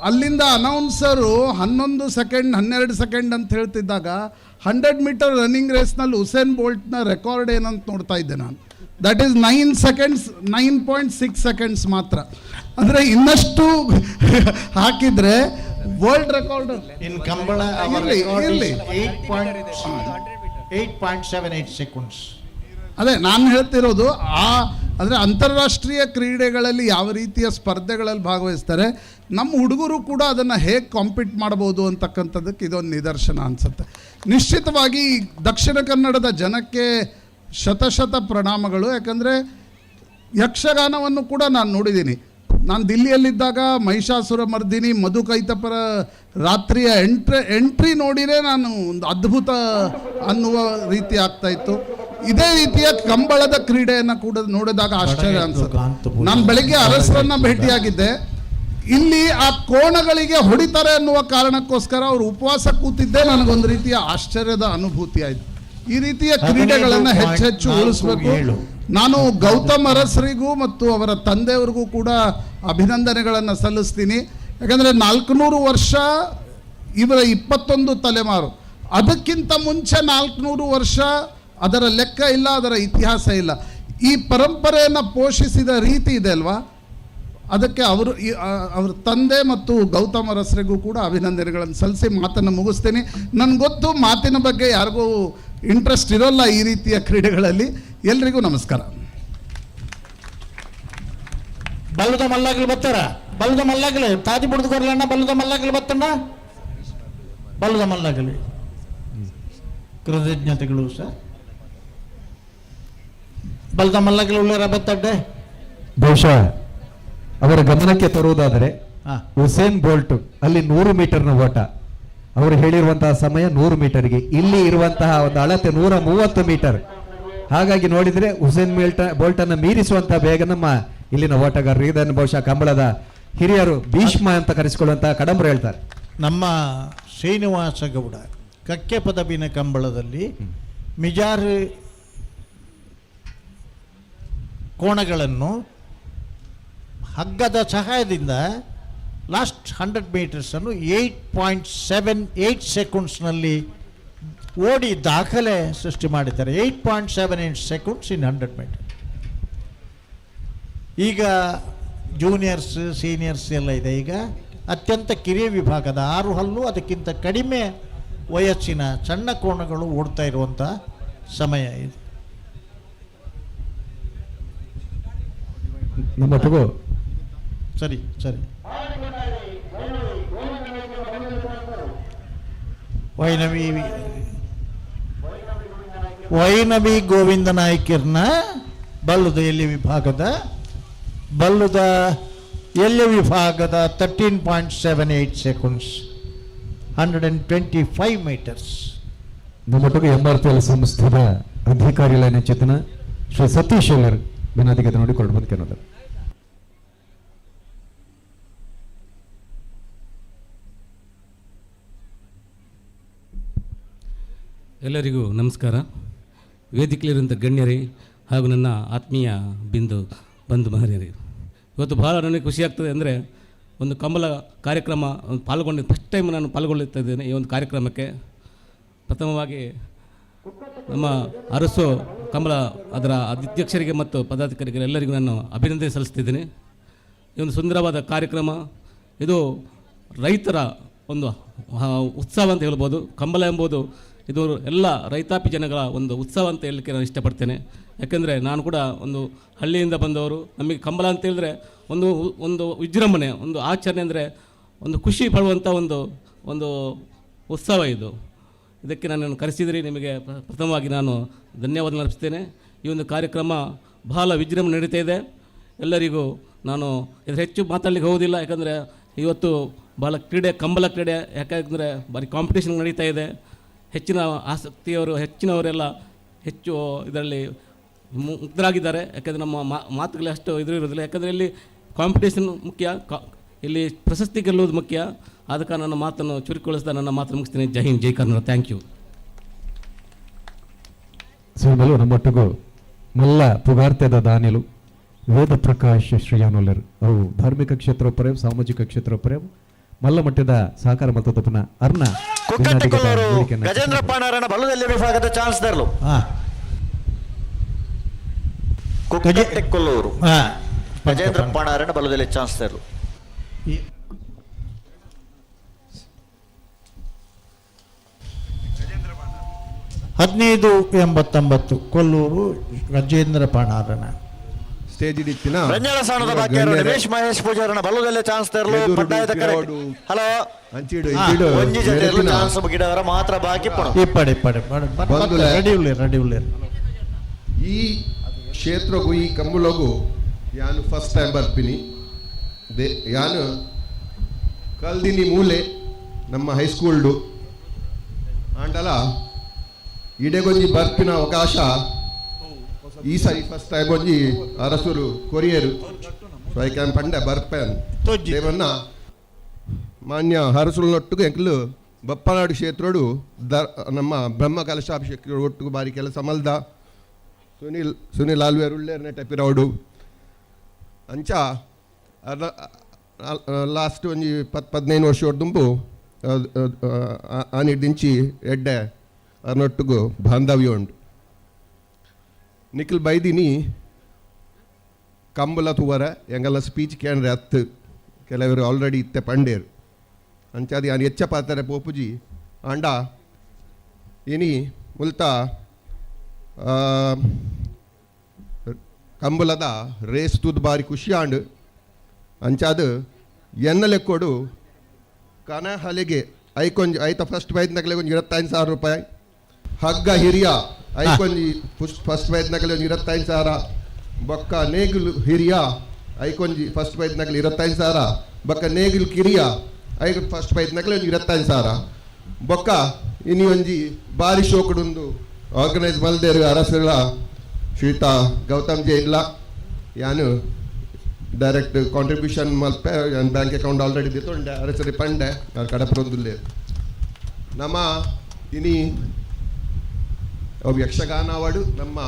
ಅಲ್ಲಿಂದ ಅನೌನ್ಸರು 11 ಸೆಕೆಂಡ್ 12 ಸೆಕೆಂಡ್ ಅಂತ ಹೇಳ್ತಿದ್ದಾಗ 100 ಮೀಟರ್ ರನ್ನಿಂಗ್ ರೇಸ್ನಲ್ಲಿ ಉಸೇನ್ ಬೋಲ್ಟ್ನ ರೆಕಾರ್ಡ್ ಏನಂತ ನೋಡ್ತಾ ಇದ್ದೆ ನಾನು. ದಟ್ ಈಸ್ 9 ಸೆಕೆಂಡ್ಸ್ 9.6 ಸೆಕೆಂಡ್ಸ್ ಮಾತ್ರ. ಅಂದರೆ ಇನ್ನಷ್ಟು ಹಾಕಿದರೆ ವರ್ಲ್ಡ್ ರೆಕಾರ್ಡ್ ಇನ್ ಕಂಬಳ ಇರಲಿ 8.78 ಸೆಕೆಂಡ್ಸ್. ಅದೇ ನಾನು ಹೇಳ್ತಿರೋದು. ಅಂದರೆ ಅಂತಾರಾಷ್ಟ್ರೀಯ ಕ್ರೀಡೆಗಳಲ್ಲಿ ಯಾವ ರೀತಿಯ ಸ್ಪರ್ಧೆಗಳಲ್ಲಿ ಭಾಗವಹಿಸ್ತಾರೆ, ನಮ್ಮ ಹುಡುಗರು ಕೂಡ ಅದನ್ನು ಹೇಗೆ ಕಾಂಪೀಟ್ ಮಾಡ್ಬೋದು ಅಂತಕ್ಕಂಥದ್ದಕ್ಕೆ ಇದೊಂದು ನಿದರ್ಶನ ಅನಿಸುತ್ತೆ. ನಿಶ್ಚಿತವಾಗಿ ದಕ್ಷಿಣ ಕನ್ನಡದ ಜನಕ್ಕೆ ಶತಶತ ಪ್ರಣಾಮಗಳು. ಯಾಕಂದರೆ ಯಕ್ಷಗಾನವನ್ನು ಕೂಡ ನಾನು ನೋಡಿದ್ದೀನಿ. ನಾನು ದಿಲ್ಲಿಯಲ್ಲಿದ್ದಾಗ ಮಹಿಷಾಸುರ ಮರ್ದಿನಿ, ಮಧು ಕೈತಪರ ರಾತ್ರಿಯ ಎಂಟ್ರಿ ನೋಡಿದರೆ ನಾನು ಒಂದು ಅದ್ಭುತ ಅನ್ನುವ ರೀತಿ ಆಗ್ತಾಯಿತ್ತು. ಇದೇ ರೀತಿಯ ಕಂಬಳದ ಕ್ರೀಡೆಯನ್ನು ಕೂಡ ನೋಡಿದಾಗ ಆಶ್ಚರ್ಯ ಅನ್ಸುತ್ತೆ. ನಾನು ಬೆಳಗ್ಗೆ ಅರಸರನ್ನ ಭೇಟಿಯಾಗಿದ್ದೆ. ಇಲ್ಲಿ ಆ ಕೋಣಗಳಿಗೆ ಹೊಡಿತಾರೆ ಅನ್ನುವ ಕಾರಣಕ್ಕೋಸ್ಕರ ಅವರು ಉಪವಾಸ ಕೂತಿದ್ದೇ ನನಗೊಂದು ರೀತಿಯ ಆಶ್ಚರ್ಯದ ಅನುಭೂತಿ ಆಯಿತು. ಈ ರೀತಿಯ ಕ್ರೀಡೆಗಳನ್ನು ಹೆಚ್ಚೆಚ್ಚು ಉಳಿಸಬೇಕು. ನಾನು ಗೌತಮ್ ಅರಸರಿಗೂ ಮತ್ತು ಅವರ ತಂದೆಯವರಿಗೂ ಕೂಡ ಅಭಿನಂದನೆಗಳನ್ನು ಸಲ್ಲಿಸ್ತೀನಿ. ಯಾಕಂದರೆ 400 ವರ್ಷ ಇವರ 21 ತಲೆಮಾರು, ಅದಕ್ಕಿಂತ ಮುಂಚೆ 400 ವರ್ಷ ಅದರ ಲೆಕ್ಕ ಇಲ್ಲ, ಅದರ ಇತಿಹಾಸ ಇಲ್ಲ. ಈ ಪರಂಪರೆಯನ್ನು ಪೋಷಿಸಿದ ರೀತಿ ಇದೆ ಅಲ್ವಾ, ಅದಕ್ಕೆ ಅವ್ರ ತಂದೆ ಮತ್ತು ಗೌತಮ್ ಅರಸರಿಗೂ ಕೂಡ ಅಭಿನಂದನೆಗಳನ್ನು ಸಲ್ಲಿಸಿ ಮಾತನ್ನು ಮುಗಿಸ್ತೀನಿ. ನನಗೆ ಗೊತ್ತು ಮಾತಿನ ಬಗ್ಗೆ ಯಾರಿಗೂ ಇಂಟ್ರೆಸ್ಟ್ ಇರೋಲ್ಲ ಈ ರೀತಿಯ ಕ್ರೀಡೆಗಳಲ್ಲಿ. ಎಲ್ರಿಗೂ ನಮಸ್ಕಾರ. ಬಲ್ಲದ ಮಲ್ಲಾಗ್ಲಿ ಬರ್ತಾರ, ಬಲ್ಲದ ಮಲ್ಲಾಗ್ಲಿ ತಾದಿ ಬಿಡ್ದುಕೊರ್ಲಣ್ಣ, ಬಲ್ಲದ ಮಲ್ಲಾಗ್ಲಿ ಬತ್ತಣ್ಣ, ಬಲ್ಲದ ಮಲ್ಲಾಗಲಿ. ಕೃತಜ್ಞತೆಗಳು ಸರ್. ಬಲ್ಲದ ಮಲ್ಲಾಗಲಿ ಉಳ್ಳರ ಬತ್ತಡ್ಡೆ. ಬಹುಶಃ ಅವರ ಗಮನಕ್ಕೆ ತರುವುದಾದರೆ ಉಸೇನ್ ಬೋಲ್ಟ್ ಅಲ್ಲಿ 100 ಮೀಟರ್ನ ಓಟ, ಅವರು ಹೇಳಿರುವಂತಹ ಸಮಯ 100 ಮೀಟರ್ಗೆ, ಇಲ್ಲಿ ಇರುವಂತಹ ಒಂದು ಅಳತೆ 130 ಮೀಟರ್. ಹಾಗಾಗಿ ನೋಡಿದ್ರೆ ಉಸೇನ್ ಬೋಲ್ಟ್ ಅನ್ನು ಮೀರಿಸುವಂತಹ ಬೇಗ ನಮ್ಮ ಇಲ್ಲಿನ ಓಟಗಾರರು. ಇದನ್ನು ಬಹುಶಃ ಕಂಬಳದ ಹಿರಿಯರು ಭೀಷ್ಮ ಅಂತ ಕರೆಸಿಕೊಳ್ಳುವಂತಹ ಕಡಂಬರು ಹೇಳ್ತಾರೆ. ನಮ್ಮ ಶ್ರೀನಿವಾಸ ಗೌಡ ಕಕ್ಕೆ ಪದಬಿನ ಕಂಬಳದಲ್ಲಿ ಮಿಜಾರ್ ಕೋಣಗಳನ್ನು ಹಗ್ಗದ ಸಹಾಯದಿಂದ ಲಾಸ್ಟ್ 100 ಮೀಟರ್ಸನ್ನು 8.78 ಸೆಕೆಂಡ್ಸ್ನಲ್ಲಿ ಓಡಿ ದಾಖಲೆ ಸೃಷ್ಟಿ ಮಾಡಿದ್ದಾರೆ. 8.78 ಸೆಕೆಂಡ್ಸ್ ಇನ್ 100 ಮೀಟರ್. ಈಗ ಜೂನಿಯರ್ಸ್ ಸೀನಿಯರ್ಸ್ ಎಲ್ಲ ಇದೆ. ಈಗ ಅತ್ಯಂತ ಕಿರಿಯ ವಿಭಾಗದ 6 ಹಲ್ಲು ಅದಕ್ಕಿಂತ ಕಡಿಮೆ ವಯಸ್ಸಿನ ಸಣ್ಣ ಕೋಣಗಳು ಓಡ್ತಾ ಇರುವಂಥ ಸಮಯ ಇದು. ನಮ್ಮೊಟ್ಟಿಗೂ ಸರಿ ಸರಿ ವೈನವಿ ಗೋವಿಂದ ನಾಯ್ಕರ್ನ ಬಲ್ಲುದ ಎಲ್ಲಿ ವಿಭಾಗದ 13.78 ಸೆಕೆಂಡ್ಸ್ 125 ಮೀಟರ್ಸ್. ನಮ್ಮೊಟ್ಟಿಗೆ MRPL ಸಂಸ್ಥೆಯ ಅಧಿಕಾರಿಗಳ ಚಿತ್ತನ ಶ್ರೀ ಸತೀಶ್ ಎಲ್ಲರ್ ವಿನಾದಿಗೆ ನೋಡಿಕೊಂಡು ಬಂದು ಕೇಳೋದು. ಎಲ್ಲರಿಗೂ ನಮಸ್ಕಾರ. ವೇದಿಕೆಯಲ್ಲಿರುವಂಥ ಗಣ್ಯರೇ ಹಾಗೂ ನನ್ನ ಆತ್ಮೀಯ ಬಂಧು ಮಹರಿಯರೇ, ಇವತ್ತು ಭಾಳ ನನಗೆ ಖುಷಿ ಆಗ್ತದೆ. ಅಂದರೆ ಒಂದು ಕಂಬಳ ಕಾರ್ಯಕ್ರಮ ಫಸ್ಟ್ ಟೈಮ್ ನಾನು ಪಾಲ್ಗೊಳ್ಳುತ್ತಾ ಇದ್ದೇನೆ ಈ ಒಂದು ಕಾರ್ಯಕ್ರಮಕ್ಕೆ. ಪ್ರಥಮವಾಗಿ ನಮ್ಮ ಅರಸು ಕಂಬಳ ಅದರ ಅಧ್ಯಕ್ಷರಿಗೆ ಮತ್ತು ಪದಾಧಿಕಾರಿಗಳು ಎಲ್ಲರಿಗೂ ನಾನು ಅಭಿನಂದನೆ ಸಲ್ಲಿಸ್ತಿದ್ದೀನಿ. ಈ ಒಂದು ಸುಂದರವಾದ ಕಾರ್ಯಕ್ರಮ ಇದು ರೈತರ ಒಂದು ಉತ್ಸವ ಅಂತ ಹೇಳ್ಬೋದು. ಕಂಬಳ ಎಂಬುದು ಇದು ಎಲ್ಲ ರೈತಾಪಿ ಜನಗಳ ಒಂದು ಉತ್ಸವ ಅಂತ ಹೇಳಲಿಕ್ಕೆ ನಾನು ಇಷ್ಟಪಡ್ತೇನೆ. ಯಾಕೆಂದರೆ ನಾನು ಕೂಡ ಒಂದು ಹಳ್ಳಿಯಿಂದ ಬಂದವರು. ನಮಗೆ ಕಂಬಳ ಅಂತ ಹೇಳಿದ್ರೆ ಒಂದು ವಿಜೃಂಭಣೆ, ಒಂದು ಆಚರಣೆ, ಅಂದರೆ ಒಂದು ಖುಷಿ ಪಡುವಂಥ ಒಂದು ಉತ್ಸವ ಇದು. ಇದಕ್ಕೆ ನನ್ನನ್ನು ಕರೆಸಿದಿರಿ, ನಿಮಗೆ ಪ್ರಥಮವಾಗಿ ನಾನು ಧನ್ಯವಾದ ಅರ್ಪಿಸ್ತೇನೆ. ಈ ಒಂದು ಕಾರ್ಯಕ್ರಮ ಬಹಳ ವಿಜೃಂಭಣೆ ನಡೀತಾ ಇದೆ. ಎಲ್ಲರಿಗೂ ನಾನು ಇದ್ರ ಹೆಚ್ಚು ಮಾತಾಡಲಿಕ್ಕೆ ಹೋಗೋದಿಲ್ಲ. ಯಾಕಂದರೆ ಇವತ್ತು ಭಾಳ ಕಂಬಳ ಕ್ರೀಡೆ, ಯಾಕೆಂದರೆ ಭಾರಿ ಕಾಂಪಿಟೇಷನ್ ನಡೀತಾ ಇದೆ. ಹೆಚ್ಚಿನವರೆಲ್ಲ ಹೆಚ್ಚು ಇದರಲ್ಲಿ ಮುಗ್ಧರಾಗಿದ್ದಾರೆ. ಯಾಕೆಂದರೆ ನಮ್ಮ ಮಾತುಗಳೇ ಅಷ್ಟು ಇರೋದಿಲ್ಲ. ಯಾಕಂದರೆ ಇಲ್ಲಿ ಕಾಂಪಿಟೇಷನ್ ಮುಖ್ಯ, ಇಲ್ಲಿ ಪ್ರಶಸ್ತಿ ಗೆಲ್ಲುವುದು ಮುಖ್ಯ. ಆದ ಕಾರಣ ನನ್ನ ಮಾತನ್ನು ಚುರುಕುಗೊಳಿಸಿದ ನನ್ನ ಮಾತನ್ನು ಮುಗಿಸ್ತೀನಿ. ಜೈ ಹಿಂದ್, ಜೈ ಕರ್ನಾಟಕ. Thank you. ಸಿನಿಮಲು ನಮ್ಮೊಟ್ಟಿಗೂ ಮಲ್ಲ ಪುಗಾರ್ತೆದ ದಾನಿಲು ವೇದ ಪ್ರಕಾಶ್ ಶ್ರೀಯಾನೋಲ್ಲರ್ ಅವು ಧಾರ್ಮಿಕ ಕ್ಷೇತ್ರ ಪ್ರೇಮ್, ಸಾಮಾಜಿಕ ಕ್ಷೇತ್ರ ಪ್ರೇಮ್, ಮಲ್ಲ ಮಟ್ಟದ ಸಹಕಾರ ಮತ್ತು ತಪ್ಪನ ಅರ್ನ ಗಜೇಂದ್ರ ಪಾಣಾರನ ಬಲ್ಲದಲ್ಲಿ ವಿಭಾಗದ ಚಾನ್ಸ್ಲರ್ ಕುಕ್ಕಟ್ಟೆಕೊಲ್ಲೂರು ಗಜೇಂದ್ರ ಪಾಣಾರನ ಬಲ್ಲದಲ್ಲಿ ಚಾನ್ಸ್ಲರ್. 1589 ಕೊಲ್ಲೂರು ಗಜೇಂದ್ರ ಪಾಣಾರನ. ಸ್ಟೇಜ್ ಇಡಿತ್ತಿನ ರಂಜನ ಸಾಣದ ಭಾಗ್ಯರು ರಮೇಶ್ ಮಹೇಶ್ ಪೂಜಾರನ ಬಲ್ಲದಲ್ಲಿ ಚಾನ್ಸ್ಲರ್. ಪಡ್ಡಾಯದ ಕರೆಕ್ಟ್. ಹಲೋ ಒಂಜಿ ಜೊತೆ ಚಾನ್ಸ್ ಗಿಡವರ ಮಾತ್ರ ಬಾಕಿ ಈ ಕ್ಷೇತ್ರಗೂ ಈ ಕಂಬಳಗೂ ಯಾನು ಫಸ್ಟ್ ಟೈಮ್ ಬರ್ತೀನಿ. ಯಾನು ಕಲ್ದಿನಿ ಮೂಲೆ ನಮ್ಮ ಹೈಸ್ಕೂಲ್ಡು ಆಂಡಲ ಇಡೆಗೊಂಜಿ ಬರ್ಪಿನ ಅವಕಾಶ ಈ ಸಾರಿ ಫಸ್ಟ್ ಟೈಮ್ ಒಂಜಿ ಅರಸೂರು ಕೊರಿಯರು ಐ ಕ್ಯಾನ್ ಪಂಡೆ ಬರ್ಪೇನ್ ದೇವನ್ನ ಮಾನ್ಯ ಹರಸುಲೊಟ್ಟಿಗೆ ಎಂಕ್ಲು ಬಪ್ಪನಾಡು ಕ್ಷೇತ್ರಡು ನಮ್ಮ ಬ್ರಹ್ಮ ಕಲಶಾಭಿಷೇಕ ಒಟ್ಟಿಗೆ ಬಾರಿ ಕೆಲಸ ಮಲ್ದ ಸುನಿಲ್ ಆಲ್ವೇರ್ ಉಳ್ಳೇರ್ನೆ ಟೆಪಿರೌಡು ಅಂಚ ಲಾಸ್ಟ್ ಒಂಜಿ 10-15 ವರ್ಷ ದುಂಬು ಆನಿಡ್ದಿಂಚಿ ಎಡ್ಡೆ ಅರ್ನೊಟ್ಟಿಗೂ ಬಾಂಧವ್ಯ ಉಂಡು. ನಿಖಿಲ್ ಬೈದಿನಿ ಕಂಬಲ ತುವರ ಎಂಗಲ್ಲ ಸ್ಪೀಚ್ ಕೇಂದ್ರ ಹತ್ತು ಕೆಲವರು ಆಲ್ರೆಡಿ ಇತ್ತೆ ಪಂಡೇರು ಅಂಚಾದಿ ನಾನು ಹೆಚ್ಚ ಪಾತಾರೆ ಪೋಪುಜಿ ಆಂಡ ಇನಿ ಮುಲ್ತ ಕಂಬಲದ ರೇಸ್ ತುದ್ ಬಾರಿ ಖುಷಿ ಆಂಡು ಅಂಚಾದು ಎನ್ನಲೆಕ್ಕೊಡು ಕನ ಹಲಿಗೆ ಐತ ಫಸ್ಟ್ ಪ್ರಯತ್ನಕ್ಕೆ ಒಂದು 25,000 ರೂಪಾಯಿ. ಹಗ್ಗ ಹಿರಿಯ ಐಕೊಂಜಿ ಫಸ್ಟ್ ಪ್ರಯತ್ನಕ್ಕೆ ಒಂದು 25,000. ಬೊಕ್ಕ ನೇಗಿಲು ಹಿರಿಯ ಐಕೊಂಜಿ ಫಸ್ಟ್ ಪ್ರಯತ್ನಕ್ಕೆ 25,000. ಬೊಕ್ಕ ನೇಗಿಲು ಕಿರಿಯ ಫಸ್ಟ್ ಪ್ರಯತ್ನಕ್ಕೆ ಒಂದು 25,000. ಬೊಕ್ಕ ಇನಿ ಒಂಜಿ ಬಾರಿ ಶೋಕುಡುಂದು ಆರ್ಗನೈಸ್ ಮಲ್ದೇರು ಅರಸರ ಶ್ರೀಯುತ ಗೌತಮ್ ಜೈನ್ಲ ಯಾನು ಡೈರೆಕ್ಟ್ ಕಾಂಟ್ರಿಬ್ಯೂಷನ್ ಮಲ್ಪೆ ಬ್ಯಾಂಕ್ ಅಕೌಂಟ್ ಆಲ್ರೆಡಿ ದಿತ್ತೊಂಡೆ ಅರಸರಿ ಪಂಡೆ ನಾನು ಕಡಪರೊಂದುಲ್ಲೇ ನಮ್ಮ ಇನಿ ಯಕ್ಷಗಾನ ಅವಾರ್ಡು ನಮ್ಮ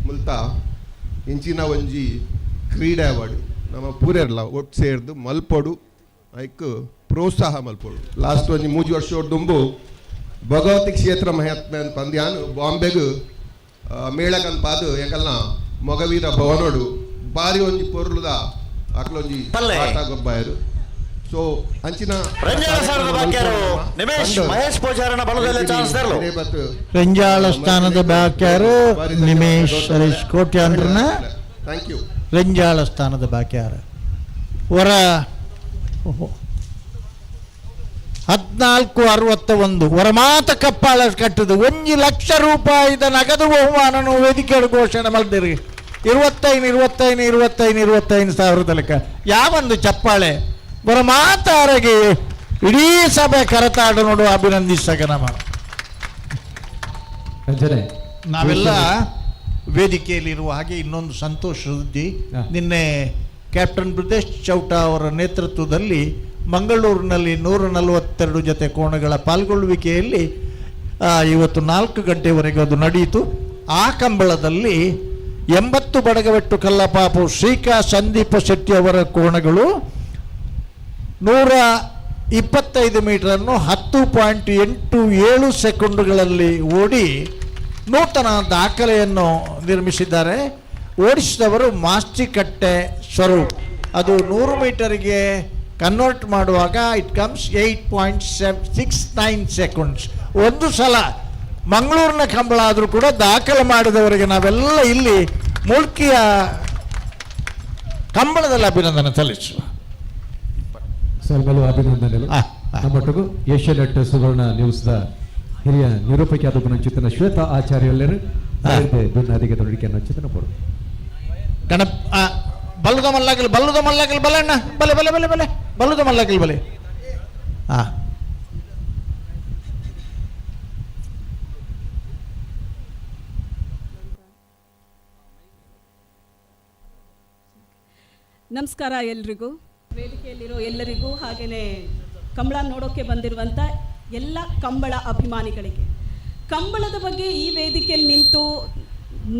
ಮುಲ್ತ ಇಂಚಿನ ಒಂಜಿ ಕ್ರೀಡೆ ಅವಾರ್ಡು ನಮ್ಮ ಪೂರೆರ್ಲ ಒಟ್ಟು ಸೇರ್ದು ಮಲ್ಪೊಡು ಐಕ್ ಪ್ರೋತ್ಸಾಹ ಮಲ್ಪೊಡು. ಲಾಸ್ಟ್ ಒಂಜಿ 3 ವರ್ಷ ದುಂಬು ಭಗವತಿ ಕ್ಷೇತ್ರ ಮಹಾತ್ಮೆ ಅಂತ ಪಂದ್ಯಾನು ಬಾಂಬೆಗ್ ಮೇಳಕನ್ ಪಾದು ಎಂಕಲ್ನ ಮೊಗವೀರ ಭವನೋಡು ಬಾರಿ ಒಂಜಿ ಪೊರ್ಲುದ ಅಕ್ಲೊಂಜಿ ಆಟ ಗೊಬ್ಬಾಯರು. ಸೊ ಅಂಚಿನ ಮಹೇಶ್ ಪೂಜಾರನ ಬಲದಲ್ಲಿ ಚಾನ್ಸ್ ರೆಂಜಾಳ ಸ್ಥಾನದ ಬಾಕ್ಯಾರು ನಿಮೇಶ್ ಹರೀಶ್ ಕೋಟ್ಯಾಂಡ್ರನ ಥ್ಯಾಂಕ್ ಯು. ರೆಂಜಾಳ ಸ್ಥಾನದ ಬಾಕ್ಯಾರು ಹೊರ 1461 ವರಮಾತ ಕಪ್ಪಾಳ ಕಟ್ಟದು 1 ಲಕ್ಷ ರೂಪಾಯಿದ ನಗದು ಬಹುಮಾನನು ವೇದಿಕೆಯ ಘೋಷಣೆ ಮಾಡಿದಿರಿ. 25 ಸಾವಿರದ ಲೆಕ್ಕ ಯಾವೊಂದು ಚಪ್ಪಾಳೆ ವರಮಾತಾರಗೆ ಇಡೀ ಸಭೆ ಕರತಾಡ ನೋಡು ಅಭಿನಂದಿಸಕ ನಮ್ಮ ನಾವೆಲ್ಲ ವೇದಿಕೆಯಲ್ಲಿರುವ ಹಾಗೆ ಇನ್ನೊಂದು ಸಂತೋಷ ಸುದ್ದಿ. ನಿನ್ನೆ ಕ್ಯಾಪ್ಟನ್ ಬ್ರಿಜೇಶ್ ಚೌಟಾ ಅವರ ನೇತೃತ್ವದಲ್ಲಿ ಮಂಗಳೂರಿನಲ್ಲಿ 142 ಜೊತೆ ಕೋಣಗಳ ಪಾಲ್ಗೊಳ್ಳುವಿಕೆಯಲ್ಲಿ ಇವತ್ತು 4 ಗಂಟೆವರೆಗೆ ಅದು ನಡೆಯಿತು. ಆ ಕಂಬಳದಲ್ಲಿ 80 ಬಡಗವೆಟ್ಟು ಕಲ್ಲಪಾಪು ಶ್ರೀಕಾ ಸಂದೀಪ ಶೆಟ್ಟಿ ಅವರ ಕೋಣಗಳು 125 ಮೀಟರನ್ನು 10.87 ಸೆಕೆಂಡುಗಳಲ್ಲಿ ಓಡಿ ನೂತನ ದಾಖಲೆಯನ್ನು ನಿರ್ಮಿಸಿದ್ದಾರೆ. ಓಡಿಸಿದವರು ಮಾಸ್ತಿಕಟ್ಟೆ ಸ್ವರೂಪ್. ಅದು 100 ಮೀಟರ್ಗೆ ಕನ್ವರ್ಟ್ ಮಾಡುವಾಗ ಇಟ್ ಕಮ್ಸ್ 8.69 ಸೆಕೆಂಡ್ಸ್. ಒಂದು ಸಲ ಮಂಗಳೂರಿನ ಕಂಬಳ ಆದರೂ ಕೂಡ ದಾಖಲೆ ಮಾಡಿದವರಿಗೆ ನಾವೆಲ್ಲ ಇಲ್ಲಿ ಮುಲ್ಕಿಯ ಕಂಬಳದಲ್ಲಿ ಅಭಿನಂದನೆ ಸಲ್ಲಿಸುವ. ಸರ್ವಲು ಅಭಿನಂದನೆಗಳು. ನಮ್ಮೊಟ್ಟಿಗೂ ಏಷ್ಯಾನೆಟ್ ಸುವರ್ಣ ನ್ಯೂಸ್ದ ಹಿರಿಯ ನಿರೂಪಕಿ ಆದ ಚಿತ್ರನ ಶ್ವೇತಾ ಆಚಾರ್ಯರು ಭಿನ್ನಾದಿಗೆ ತೊಡಗಿಕೆ ಅನ್ನೋ ಚಿತ್ರನ ಪಡು ಗಣಪ ಬಲ್ಲುದ ಮಲ್ಲಾಗಲಿ ಬಲಣ್ಣ ಬಲೆ ಬಲೆ ಬಲೆ ಬಲೆ ಬಲ್ಲುದ ಮಲ್ಲಾಗಲಿ ಬಲೆ. ನಮಸ್ಕಾರ ಎಲ್ರಿಗೂ, ವೇದಿಕೆಯಲ್ಲಿರೋ ಎಲ್ಲರಿಗೂ, ಹಾಗೆಯೇ ಕಂಬಳ ನೋಡೋಕ್ಕೆ ಬಂದಿರುವಂಥ ಎಲ್ಲ ಕಂಬಳ ಅಭಿಮಾನಿಗಳಿಗೆ. ಕಂಬಳದ ಬಗ್ಗೆ ಈ ವೇದಿಕೆಯಲ್ಲಿ ನಿಂತು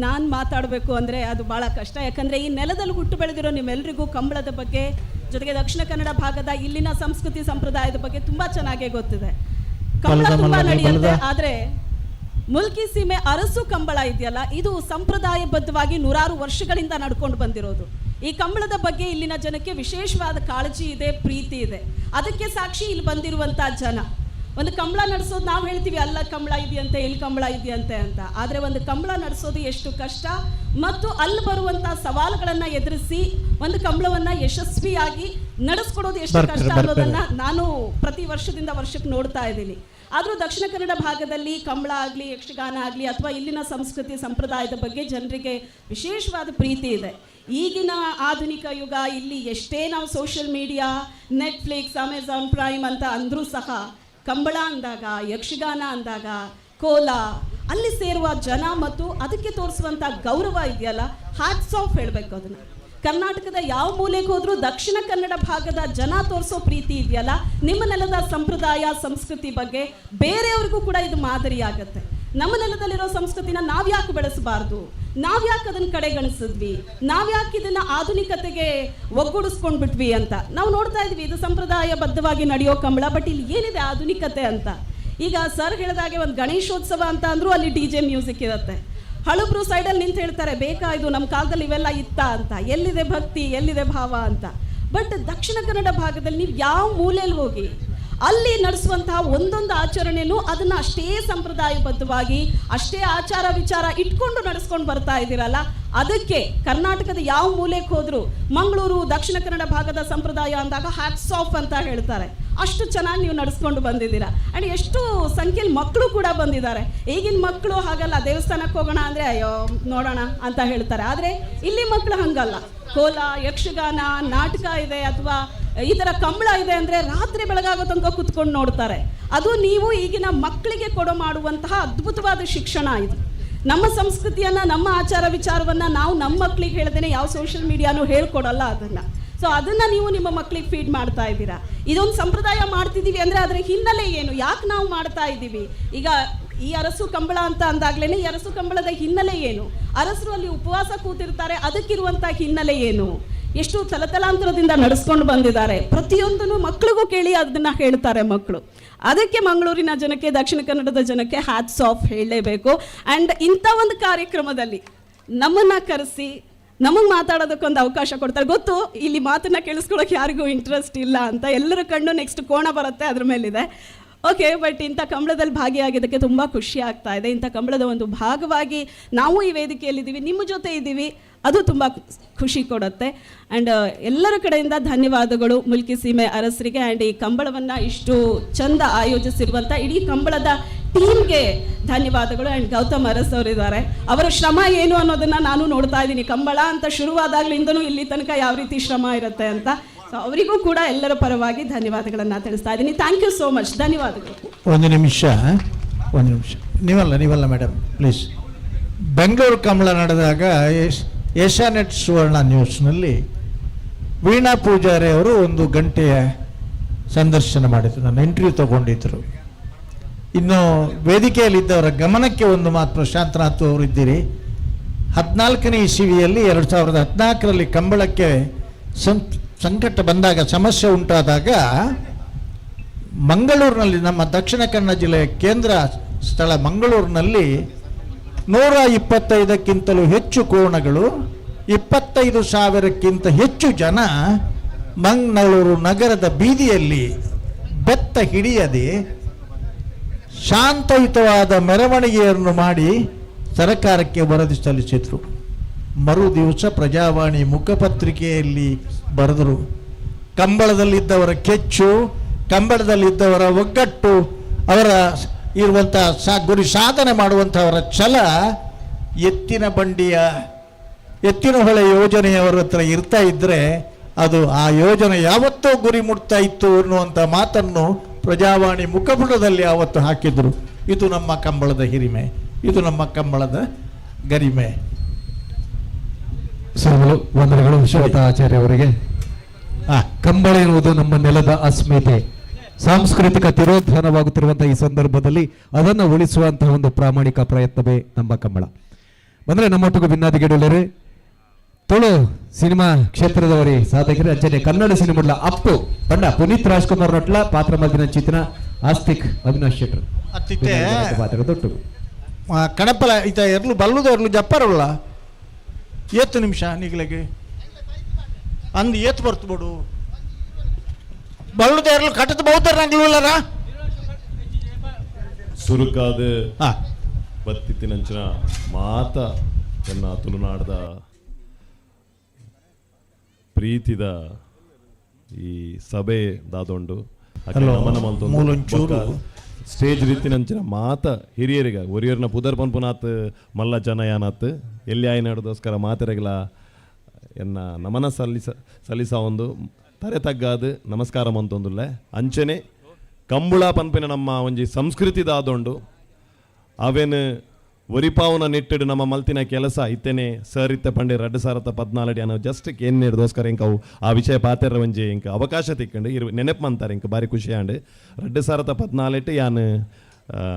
ನಾನು ಮಾತಾಡಬೇಕು ಅಂದರೆ ಅದು ಭಾಳ ಕಷ್ಟ. ಯಾಕಂದರೆ ಈ ನೆಲದಲ್ಲಿ ಹುಟ್ಟು ಬೆಳೆದಿರೋ ನಿಮ್ಮೆಲ್ಲರಿಗೂ ಕಂಬಳದ ಬಗ್ಗೆ, ಜೊತೆಗೆ ದಕ್ಷಿಣ ಕನ್ನಡ ಭಾಗದ ಇಲ್ಲಿನ ಸಂಸ್ಕೃತಿ ಸಂಪ್ರದಾಯದ ಬಗ್ಗೆ ತುಂಬ ಚೆನ್ನಾಗೇ ಗೊತ್ತಿದೆ. ಕಂಬಳ ತುಂಬ ನಡೆಯುತ್ತೆ. ಆದರೆ ಮುಲ್ಕಿ ಸೀಮೆ ಅರಸು ಕಂಬಳ ಇದೆಯಲ್ಲ, ಇದು ಸಂಪ್ರದಾಯಬದ್ಧವಾಗಿ 100 ವರ್ಷಗಳಿಂದ ನಡ್ಕೊಂಡು ಬಂದಿರೋದು. ಈ ಕಂಬಳದ ಬಗ್ಗೆ ಇಲ್ಲಿನ ಜನಕ್ಕೆ ವಿಶೇಷವಾದ ಕಾಳಜಿ ಇದೆ, ಪ್ರೀತಿ ಇದೆ. ಅದಕ್ಕೆ ಸಾಕ್ಷಿ ಇಲ್ಲಿ ಬಂದಿರುವಂಥ ಜನ. ಒಂದು ಕಂಬಳ ನಡೆಸೋದು ನಾವು ಹೇಳ್ತೀವಿ ಅಲ್ಲ ಕಂಬಳ ಇದೆಯಂತೆ, ಇಲ್ಲಿ ಕಂಬಳ ಇದೆಯಂತೆ ಅಂತ. ಆದರೆ ಒಂದು ಕಂಬಳ ನಡೆಸೋದು ಎಷ್ಟು ಕಷ್ಟ ಮತ್ತು ಅಲ್ಲಿ ಬರುವಂಥ ಸವಾಲುಗಳನ್ನು ಎದುರಿಸಿ ಒಂದು ಕಂಬಳವನ್ನು ಯಶಸ್ವಿಯಾಗಿ ನಡೆಸ್ಕೊಡೋದು ಎಷ್ಟು ಕಷ್ಟ ಅನ್ನೋದನ್ನು ನಾನು ಪ್ರತಿ ವರ್ಷದಿಂದ ವರ್ಷಕ್ಕೆ ನೋಡ್ತಾ ಇದ್ದೀನಿ. ಆದರೂ ದಕ್ಷಿಣ ಕನ್ನಡ ಭಾಗದಲ್ಲಿ ಕಂಬಳ ಆಗಲಿ, ಯಕ್ಷಗಾನ ಆಗಲಿ, ಅಥವಾ ಇಲ್ಲಿನ ಸಂಸ್ಕೃತಿ ಸಂಪ್ರದಾಯದ ಬಗ್ಗೆ ಜನರಿಗೆ ವಿಶೇಷವಾದ ಪ್ರೀತಿ ಇದೆ. ಈಗಿನ ಆಧುನಿಕ ಯುಗ, ಇಲ್ಲಿ ಎಷ್ಟೇ ನಾವು social media, Netflix, Amazon prime ಅಂತ ಅಂದರೂ ಸಹ ಕಂಬಳ ಅಂದಾಗ, ಯಕ್ಷಗಾನ ಅಂದಾಗ, ಕೋಲ, ಅಲ್ಲಿ ಸೇರುವ ಜನ ಮತ್ತು ಅದಕ್ಕೆ ತೋರಿಸುವಂಥ ಗೌರವ ಇದೆಯಲ್ಲ, ಹ್ಯಾಟ್ಸ್ ಆಫ್ ಹೇಳಬೇಕು ಅದನ್ನು. ಕರ್ನಾಟಕದ ಯಾವ ಮೂಲೆಗೆ ಹೋದರೂ ದಕ್ಷಿಣ ಕನ್ನಡ ಭಾಗದ ಜನ ತೋರಿಸೋ ಪ್ರೀತಿ ಇದೆಯಲ್ಲ, ನಿಮ್ಮ ನೆಲದ ಸಂಪ್ರದಾಯ ಸಂಸ್ಕೃತಿ ಬಗ್ಗೆ ಬೇರೆಯವ್ರಿಗೂ ಕೂಡ ಇದು ಮಾದರಿಯಾಗತ್ತೆ. ನಮ್ಮ ನೆಲದಲ್ಲಿರೋ ಸಂಸ್ಕೃತಿನ ನಾವ್ಯಾಕೆ ಬೆಳೆಸಬಾರ್ದು? ನಾವ್ಯಾಕೆ ಅದನ್ನು ಕಡೆಗಣಿಸಿದ್ವಿ? ನಾವ್ಯಾಕೆ ಇದನ್ನು ಆಧುನಿಕತೆಗೆ ಒಗ್ಗೂಡಿಸ್ಕೊಂಡ್ಬಿಟ್ವಿ ಅಂತ ನಾವು ನೋಡ್ತಾ ಇದ್ವಿ. ಇದು ಸಂಪ್ರದಾಯಬದ್ಧವಾಗಿ ನಡೆಯೋ ಕಂಬಳ, ಬಟ್ ಇಲ್ಲಿ ಏನಿದೆ ಆಧುನಿಕತೆ ಅಂತ. ಈಗ ಸರ್ ಹೇಳಿದಾಗೆ ಒಂದು ಗಣೇಶೋತ್ಸವ ಅಂತ ಅಂದರೂ ಅಲ್ಲಿ DJ ಮ್ಯೂಸಿಕ್ ಇರುತ್ತೆ. ಹಳಬ್ರು ಸೈಡಲ್ಲಿ ನಿಂತು ಹೇಳ್ತಾರೆ, ಬೇಕಾ ಇದು ನಮ್ಮ ಕಾಲದಲ್ಲಿ ಇವೆಲ್ಲ ಇತ್ತ ಅಂತ, ಎಲ್ಲಿದೆ ಭಕ್ತಿ, ಎಲ್ಲಿದೆ ಭಾವ ಅಂತ. ಬಟ್ ದಕ್ಷಿಣ ಕನ್ನಡ ಭಾಗದಲ್ಲಿ ನೀವು ಯಾವ ಮೂಲೆಯಲ್ಲಿ ಹೋಗಿ ಅಲ್ಲಿ ನಡೆಸುವಂತಹ ಒಂದೊಂದು ಆಚರಣೆನೂ ಅದನ್ನು ಅಷ್ಟೇ ಸಂಪ್ರದಾಯಬದ್ಧವಾಗಿ, ಅಷ್ಟೇ ಆಚಾರ ವಿಚಾರ ಇಟ್ಕೊಂಡು ನಡೆಸ್ಕೊಂಡು ಬರ್ತಾ ಇದ್ದೀರಲ್ಲ, ಅದಕ್ಕೆ ಕರ್ನಾಟಕದ ಯಾವ ಮೂಲೆಗೆ ಹೋದರೂ ಮಂಗಳೂರು ದಕ್ಷಿಣ ಕನ್ನಡ ಭಾಗದ ಸಂಪ್ರದಾಯ ಅಂದಾಗ ಹ್ಯಾಟ್ಸ್ ಆಫ್ ಅಂತ ಹೇಳ್ತಾರೆ. ಅಷ್ಟು ಚೆನ್ನಾಗಿ ನೀವು ನಡೆಸ್ಕೊಂಡು ಬಂದಿದ್ದೀರಾ. ಆ್ಯಂಡ್ ಎಷ್ಟು ಸಂಖ್ಯೆಯಲ್ಲಿ ಮಕ್ಕಳು ಕೂಡ ಬಂದಿದ್ದಾರೆ. ಈಗಿನ ಮಕ್ಕಳು ಹಾಗಲ್ಲ, ದೇವಸ್ಥಾನಕ್ಕೆ ಹೋಗೋಣ ಅಂದರೆ ಅಯ್ಯೋ ನೋಡೋಣ ಅಂತ ಹೇಳ್ತಾರೆ. ಆದರೆ ಇಲ್ಲಿ ಮಕ್ಕಳು ಹಂಗಲ್ಲ. ಕೋಲ, ಯಕ್ಷಗಾನ, ನಾಟಕ ಇದೆ ಅಥವಾ ಈ ಥರ ಕಂಬಳ ಇದೆ ಅಂದರೆ ರಾತ್ರಿ ಬೆಳಗಾಗೋ ತನಕ ಕುತ್ಕೊಂಡು ನೋಡ್ತಾರೆ. ಅದು ನೀವು ಈಗಿನ ಮಕ್ಕಳಿಗೆ ಮಾಡುವಂತಹ ಅದ್ಭುತವಾದ ಶಿಕ್ಷಣ ಇದು. ನಮ್ಮ ಸಂಸ್ಕೃತಿಯನ್ನು, ನಮ್ಮ ಆಚಾರ ವಿಚಾರವನ್ನು ನಾವು ನಮ್ಮ ಮಕ್ಕಳಿಗೆ ಹೇಳ್ದೇನೆ ಯಾವ ಸೋಷಿಯಲ್ ಮೀಡಿಯಾನೂ ಹೇಳ್ಕೊಡಲ್ಲ ಅದನ್ನು. ಸೊ ಅದನ್ನು ನೀವು ನಿಮ್ಮ ಮಕ್ಕಳಿಗೆ ಫೀಡ್ ಮಾಡ್ತಾ ಇದ್ದೀರಾ. ಇದೊಂದು ಸಂಪ್ರದಾಯ ಮಾಡ್ತಿದ್ದೀವಿ ಅಂದರೆ ಅದರ ಹಿನ್ನೆಲೆ ಏನು, ಯಾಕೆ ನಾವು ಮಾಡ್ತಾ ಇದ್ದೀವಿ? ಈಗ ಈ ಅರಸು ಕಂಬಳ ಅಂತ ಅಂದಾಗ್ಲೇ ಈ ಅರಸು ಕಂಬಳದ ಹಿನ್ನೆಲೆ ಏನು? ಅರಸರು ಅಲ್ಲಿ ಉಪವಾಸ ಕೂತಿರ್ತಾರೆ, ಅದಕ್ಕಿರುವಂಥ ಹಿನ್ನೆಲೆ ಏನು? ಎಷ್ಟು ತಲತಲಾಂತರದಿಂದ ನಡೆಸ್ಕೊಂಡು ಬಂದಿದ್ದಾರೆ. ಪ್ರತಿಯೊಂದನ್ನು ಮಕ್ಕಳಿಗೂ ಕೇಳಿ ಅದನ್ನ ಹೇಳ್ತಾರೆ ಮಕ್ಕಳು. ಅದಕ್ಕೆ ಮಂಗಳೂರಿನ ಜನಕ್ಕೆ, ದಕ್ಷಿಣ ಕನ್ನಡದ ಜನಕ್ಕೆ ಹ್ಯಾಟ್ಸ್ ಆಫ್ ಹೇಳಲೇಬೇಕು. ಆ್ಯಂಡ್ ಇಂಥ ಒಂದು ಕಾರ್ಯಕ್ರಮದಲ್ಲಿ ನಮ್ಮನ್ನು ಕರೆಸಿ ನಮಗೆ ಮಾತಾಡೋದಕ್ಕೊಂದು ಅವಕಾಶ ಕೊಡ್ತಾರೆ. ಗೊತ್ತು ಇಲ್ಲಿ ಮಾತನ್ನ ಕೇಳಿಸ್ಕೊಳ್ಳೋಕೆ ಯಾರಿಗೂ ಇಂಟ್ರೆಸ್ಟ್ ಇಲ್ಲ ಅಂತ, ಎಲ್ಲರ ಕಣ್ಣು ನೆಕ್ಸ್ಟ್ ಕೋಣ ಬರುತ್ತೆ ಅದ್ರ ಮೇಲಿದೆ. ಓಕೆ, ಬಟ್ ಇಂಥ ಕಂಬಳದಲ್ಲಿ ಭಾಗಿಯಾಗಿದ್ದಕ್ಕೆ ತುಂಬ ಖುಷಿ ಆಗ್ತಾ ಇದೆ. ಇಂಥ ಕಂಬಳದ ಒಂದು ಭಾಗವಾಗಿ ನಾವು ಈ ವೇದಿಕೆಯಲ್ಲಿದ್ದೀವಿ, ನಿಮ್ಮ ಜೊತೆ ಇದ್ದೀವಿ, ಅದು ತುಂಬ ಖುಷಿ ಕೊಡುತ್ತೆ. ಆ್ಯಂಡ್ ಎಲ್ಲರ ಕಡೆಯಿಂದ ಧನ್ಯವಾದಗಳು ಮುಲ್ಕಿ ಸೀಮೆ ಅರಸರಿಗೆ. ಆ್ಯಂಡ್ ಈ ಕಂಬಳವನ್ನು ಇಷ್ಟು ಚಂದ ಆಯೋಜಿಸಿರುವಂಥ ಇಡೀ ಕಂಬಳದ ಟೀಮ್ಗೆ ಧನ್ಯವಾದಗಳು. ಆ್ಯಂಡ್ ಗೌತಮ್ ಅರಸ್ ಅವರಿದ್ದಾರೆ, ಅವರ ಶ್ರಮ ಏನು ಅನ್ನೋದನ್ನು ನಾನು ನೋಡ್ತಾ ಇದ್ದೀನಿ. ಕಂಬಳ ಅಂತ ಶುರುವಾದಾಗಲಿಂದನೂ ಇಲ್ಲಿ ತನಕ ಯಾವ ರೀತಿ ಶ್ರಮ ಇರುತ್ತೆ ಅಂತ. ಸೊ ಅವರಿಗೂ ಕೂಡ ಎಲ್ಲರ ಪರವಾಗಿ ಧನ್ಯವಾದಗಳನ್ನು ತಿಳಿಸ್ತಾ ಇದ್ದೀನಿ. Thank you so much. ಧನ್ಯವಾದಗಳು. ಒಂದು ನಿಮಿಷ ನೀವಲ್ಲ ಮೇಡಮ್ ಪ್ಲೀಸ್. ಬೆಂಗಳೂರು ಕಂಬಳ ನಡೆದಾಗ ಏಷ್ಯಾನೆಟ್ ಸುವರ್ಣ ನ್ಯೂಸ್ನಲ್ಲಿ ವೀಣಾ ಪೂಜಾರಿ ಅವರು 1 ಗಂಟೆಯ ಸಂದರ್ಶನ ಮಾಡಿದ್ರು, ನನ್ನ ಇಂಟರ್ವ್ಯೂ ತಗೊಂಡಿದ್ದರು. ಇನ್ನು ವೇದಿಕೆಯಲ್ಲಿದ್ದವರ ಗಮನಕ್ಕೆ ಒಂದು ಮಾತು, ಪ್ರಶಾಂತನಾಥ್ ಅವರು ಇದ್ದೀರಿ, 14ನೇ ಇಸವಿಯಲ್ಲಿ 2014ರಲ್ಲಿ ಕಂಬಳಕ್ಕೆ ಸಂಕಟ ಬಂದಾಗ, ಸಮಸ್ಯೆ ಉಂಟಾದಾಗ ಮಂಗಳೂರಿನಲ್ಲಿ, ನಮ್ಮ ದಕ್ಷಿಣ ಕನ್ನಡ ಜಿಲ್ಲೆಯ ಕೇಂದ್ರ ಸ್ಥಳ ಮಂಗಳೂರಿನಲ್ಲಿ 125ಕ್ಕಿಂತಲೂ ಹೆಚ್ಚು ಕೋಣಗಳು, 25,000ಕ್ಕಿಂತ ಹೆಚ್ಚು ಜನ ಮಂಗಳೂರು ನಗರದ ಬೀದಿಯಲ್ಲಿ ಬೆತ್ತ ಹಿಡಿಯದೆ ಶಾಂತಯುತವಾದ ಮೆರವಣಿಗೆಯನ್ನು ಮಾಡಿ ಸರ್ಕಾರಕ್ಕೆ ವರದಿ ಸಲ್ಲಿಸಿದರು. ಮರು ದಿವಸ ಪ್ರಜಾವಾಣಿ ಮುಖಪತ್ರಿಕೆಯಲ್ಲಿ ಬರೆದರು, ಕಂಬಳದಲ್ಲಿದ್ದವರ ಕೆಚ್ಚು, ಕಂಬಳದಲ್ಲಿದ್ದವರ ಒಗ್ಗಟ್ಟು, ಅವರ ಇರುವಂಥ ಗುರಿ ಸಾಧನೆ ಮಾಡುವಂಥವರ ಛಲ ಎತ್ತಿನ ಹೊಳೆ ಯೋಜನೆಯವರ ಹತ್ರ ಇರ್ತಾ ಇದ್ದರೆ ಅದು ಆ ಯೋಜನೆ ಯಾವತ್ತೋ ಗುರಿ ಮುಟ್ತಾ ಇತ್ತು ಅನ್ನುವಂಥ ಮಾತನ್ನು ಪ್ರಜಾವಾಣಿ ಮುಖಪುಟದಲ್ಲಿ ಆವತ್ತು ಹಾಕಿದರು. ಇದು ನಮ್ಮ ಕಂಬಳದ ಹಿರಿಮೆ, ಇದು ನಮ್ಮ ಕಂಬಳದ ಗರಿಮೆ. ವಂದನೆಗಳು ಶ್ವೇತಾ ಆಚಾರ್ಯ ಅವರಿಗೆ. ಕಂಬಳ ಎನ್ನುವುದು ನಮ್ಮ ನೆಲದ ಅಸ್ಮಿತೆ, ಸಾಂಸ್ಕೃತಿಕ ತಿರೋಧಾನವಾಗುತ್ತಿರುವಂತಹ ಈ ಸಂದರ್ಭದಲ್ಲಿ ಅದನ್ನು ಉಳಿಸುವಂತಹ ಒಂದು ಪ್ರಾಮಾಣಿಕ ಪ್ರಯತ್ನವೇ ನಮ್ಮ ಕಂಬಳ. ಬಂದ್ರೆ ನಮ್ಮೊಟ್ಟಿಗೂ ಭಿನ್ನಾದಿಗೆಡುಳ್ಳರೆ ತುಳು ಸಿನಿಮಾ ಕ್ಷೇತ್ರದವರಿ ಸಾಧಕರು ಅಂಚನೆ ಕನ್ನಡ ಸಿನಿಮಾಡ್ಲ ಅಪ್ಪು ಪಂಡ ಪುನೀತ್ ರಾಜ್ಕುಮಾರ್ ನೊಟ್ಲ ಪಾತ್ರ ಮಲ್ದಿನ ಚಿತ್ರ ಆಸ್ತಿಕ್ ಅವಿನಾಶ್ ಶೆಟ್ರು ಪಾತ್ರ ತೊಟ್ಟು ಕಣಪಲ ಈತ ಎರ್ಲು ಬಲ್ಲುದು ಎರ್ಲು ಜಪ್ಪರಲ್ಲ ಏತ್ತು ನಿಮಿಷ ನಿಗ್ಲೆಗೆ ಅಂದು ಏತ್ ಬರ್ತು ಬಿಡು ಬಲ್ಲುದ ಎರ್ಲು ಕಟ್ಟದ ಬಹುತರ ನಂಗ್ಲೂಲ್ಲರ ಸುರುಕಾದ ಬತ್ತಿತ್ತಿನಂಚಿನ ಮಾತ ಎನ್ನ ತುಳುನಾಡದ ಪ್ರೀತಿದ ಈ ಸಭೆ ದಾದೊಂಡು ನಮನ ಮಲ್ತೊಂದು ಸ್ಟೇಜ್ ರೀತಿನಂಚಿನ ಮಾತ ಹಿರಿಯರಿಗ ಒರಿಯರ್ನ ಪುದರ್ ಪನ್ಪುನಾತ್ ಮಲ್ಲ ಜನಯಾನತ್ ಎಲ್ಲಿ ಆಯ್ನಾಡೋದೋಸ್ಕರ ಮಾತೆರೆಗಳ ಎನ್ನ ನಮನ ಸಲ್ಲಿಸ ಒಂದು ತರೆ ತಗ್ಗಾದ ನಮಸ್ಕಾರ ಮಂತೊಂದುಲ್ಲೆ ಅಂಚನೆ ಕಂಬುಳ ಪನ್ಪಿನ ನಮ್ಮ ಒಂಜಿ ಸಂಸ್ಕೃತಿ ದಾದೊಂಡು ಅವೇನು ಒರಿಪಾವನ ನೆಟ್ಟಿಡು ನಮ್ಮ ಮಲ್ತಿನ ಕೆಲಸ ಇತ್ತೇನೆ ಸರ್ ಇತ್ತೆ ಪಂಡೆ 2014 ಅನ್ನೋ ಜಸ್ಟ್ ಏನು ನೀಡಿದೋಸ್ಕರ ಇಂಕ ಅವು ಆ ವಿಷಯ ಪಾತೆರ ಒಂಜಿ ಇಂಕ ಅವಕಾಶ ತಿಕ್ಕೊಂಡು ನೆನಪು ಮಂತಾರೆ ಇಂಕ ಭಾರಿ ಖುಷಿ ಆಂಡು 2014 ಯಾನು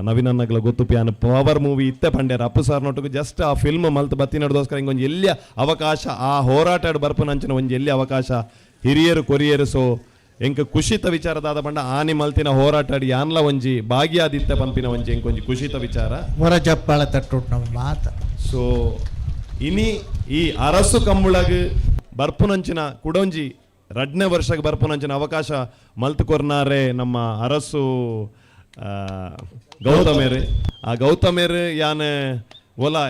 ನವೀನನ್ನಗಳ ಗೊತ್ತು ಯಾನು ಪವರ್ ಮೂವಿ ಇತ್ತೆ ಪಂಡ್ಯಾರ ಅಪ್ಪು ಸಾರ್ ನೋಟು ಜಸ್ಟ್ ಆ ಫಿಲ್ಮ್ ಮಲ್ತು ಬತ್ತಿ ನಡೆದೋಸ್ಕರ ಹಿಂಗೆ ಒಂದು ಎಲ್ಲಿ ಅವಕಾಶ ಆ ಹೋರಾಟ ಬರ್ಪನಂಚಿನ ಒಂದು ಎಲ್ಲಿ ಅವಕಾಶ ಹಿರಿಯರು ಕೊರಿಯರು ಸೊ ಎಂಕ ಖುಷಿತ ವಿಚಾರದಾದ ಬಂಡ ಆನಿ ಮಲ್ತಿನ ಹೋರಾಟ ಯಾನ್ಲ ಒಂಜಿ ಭಾಗಿಯಾದಿತ್ತ ಪಂಪಿನ ಒಂಜಿ ಎಂಕ ಒಂಜಿ ಖುಷಿತ ವಿಚಾರ ಹೊರ ಚಪ್ಪಾಳ ತಟ್ಟು ನಮ್ಮ ಮಾತ ಸೊ ಇನಿ ಈ ಅರಸು ಕಂಬುಳಗ್ ಬರ್ಪುನಂಚಿನ ಕುಡೊಂಜಿ 2ನೇ ವರ್ಷಕ್ಕೆ ಬರ್ಪುನಂಚಿನ ಅವಕಾಶ ಮಲ್ತು ಕೊರ್ನಾರೆ ನಮ್ಮ ಅರಸು ಗೌತಮೇರು ಆ ಗೌತಮೇರು ಯಾನ್ ಓಲಾ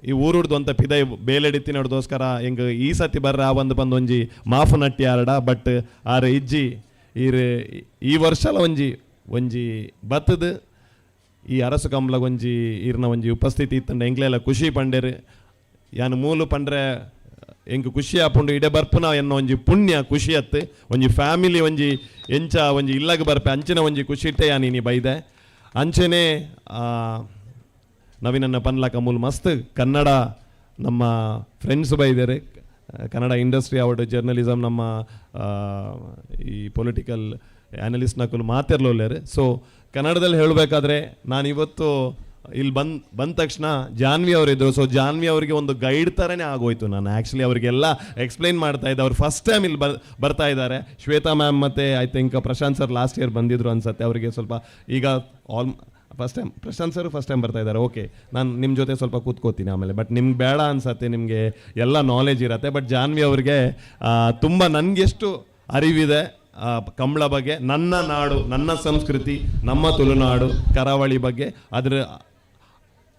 ಈ ಊರುಡ್ದು ಅಂತ ಪಿದೈ ಬೇಲೆಡಿತ್ತಿ ನೋಡ್ದೋಸ್ಕರ ಹೆಂಗೆ ಈ ಸತಿ ಬರ್ರ ಆ ಒಂದು ಬಂದೊಂಜಿ ಮಾಫು ನಟ್ಟಿ ಆರಡ ಬಟ್ ಆರು ಇಜ್ಜಿ ಈ ವರ್ಷಲ ಒಂಜಿ ಬತ್ತದ ಈ ಅರಸು ಕಂಬಳ ಒಂಜಿ ಈರ್ನ ಒಂಜಿ ಉಪಸ್ಥಿತಿ ಇತ್ತಂಡ ಎಂಗ್ಲೆಲ್ಲ ಖುಷಿ ಪಂಡೇರು ಯಾನು ಮೂಲು ಪಂಡ್ರೆ ಎಂಗೆ ಖುಷಿ ಆಪುಂಡು ಇಡೆ ಬರ್ಪುನ ಎನ್ನೋ ಒಂಜಿ ಪುಣ್ಯ ಖುಷಿ ಅತ್ತು ಒಂಜಿ ಫ್ಯಾಮಿಲಿ ಒಂಜಿ ಎಂಚ ಒಂಜಿ ಇಲ್ಲಗ ಬರ್ಪೆ ಅಂಚಿನ ಒಂಜಿ ಖುಷಿ ಇಟ್ಟೆ ಯಾನಿ ಬೈದೆ ಅಂಚನೆ ನವೀನನ್ನ ಪನ್ಲಾಕ ಮೂಲ ಮಸ್ತ್ ಕನ್ನಡ ನಮ್ಮ ಫ್ರೆಂಡ್ಸ್ ಬೈದಾರೆ ಕನ್ನಡ ಇಂಡಸ್ಟ್ರಿ ಅವಡ್ ಜರ್ನಲಿಸಮ್ ನಮ್ಮ ಈ ಪೊಲಿಟಿಕಲ್ ಆ್ಯನಲಿಸ್ಟ್ನಕ್ಕೂ ಮಾತಿರ್ಲೋಲ್ಲೇರು ಸೊ ಕನ್ನಡದಲ್ಲಿ ಹೇಳಬೇಕಾದ್ರೆ ನಾನು ಇವತ್ತು ಇಲ್ಲಿ ಬಂದ ತಕ್ಷಣ ಜಾನ್ವಿ ಅವರಿದ್ರು. ಸೊ ಜಾನ್ವಿ ಅವರಿಗೆ ಒಂದು ಗೈಡ್ ಥರನೇ ಆಗೋಯ್ತು. ನಾನು ಆ್ಯಕ್ಚುಲಿ ಅವರಿಗೆಲ್ಲ ಎಕ್ಸ್ಪ್ಲೈನ್ ಮಾಡ್ತಾ ಇದ್ದೆ. ಅವ್ರು ಫಸ್ಟ್ ಟೈಮ್ ಇಲ್ಲಿ ಬರ್ತಾ ಇದ್ದಾರೆ. ಶ್ವೇತಾ ಮ್ಯಾಮ್ ಮತ್ತು I think Prashant sir last year ಬಂದಿದ್ರು ಅನ್ಸುತ್ತೆ. ಅವರಿಗೆ ಸ್ವಲ್ಪ ಈಗ first time Prashant sir first time ಬರ್ತಾ ಇದ್ದಾರೆ. ಓಕೆ, ನಾನು ನಿಮ್ಮ ಜೊತೆ ಸ್ವಲ್ಪ ಕೂತ್ಕೋತೀನಿ ಆಮೇಲೆ. ಬಟ್ ನಿಮ್ಗೆ ಬೇಡ ಅನ್ಸತ್ತೆ, ನಿಮಗೆ ಎಲ್ಲ ನಾಲೆಜ್ ಇರುತ್ತೆ. ಬಟ್ ಜಾನ್ವಿ ಅವ್ರಿಗೆ ತುಂಬ ನನಗೆಷ್ಟು ಅರಿವಿದೆ ಕಂಬಳ ಬಗ್ಗೆ, ನನ್ನ ನಾಡು, ನನ್ನ ಸಂಸ್ಕೃತಿ, ನಮ್ಮ ತುಳುನಾಡು ಕರಾವಳಿ ಬಗ್ಗೆ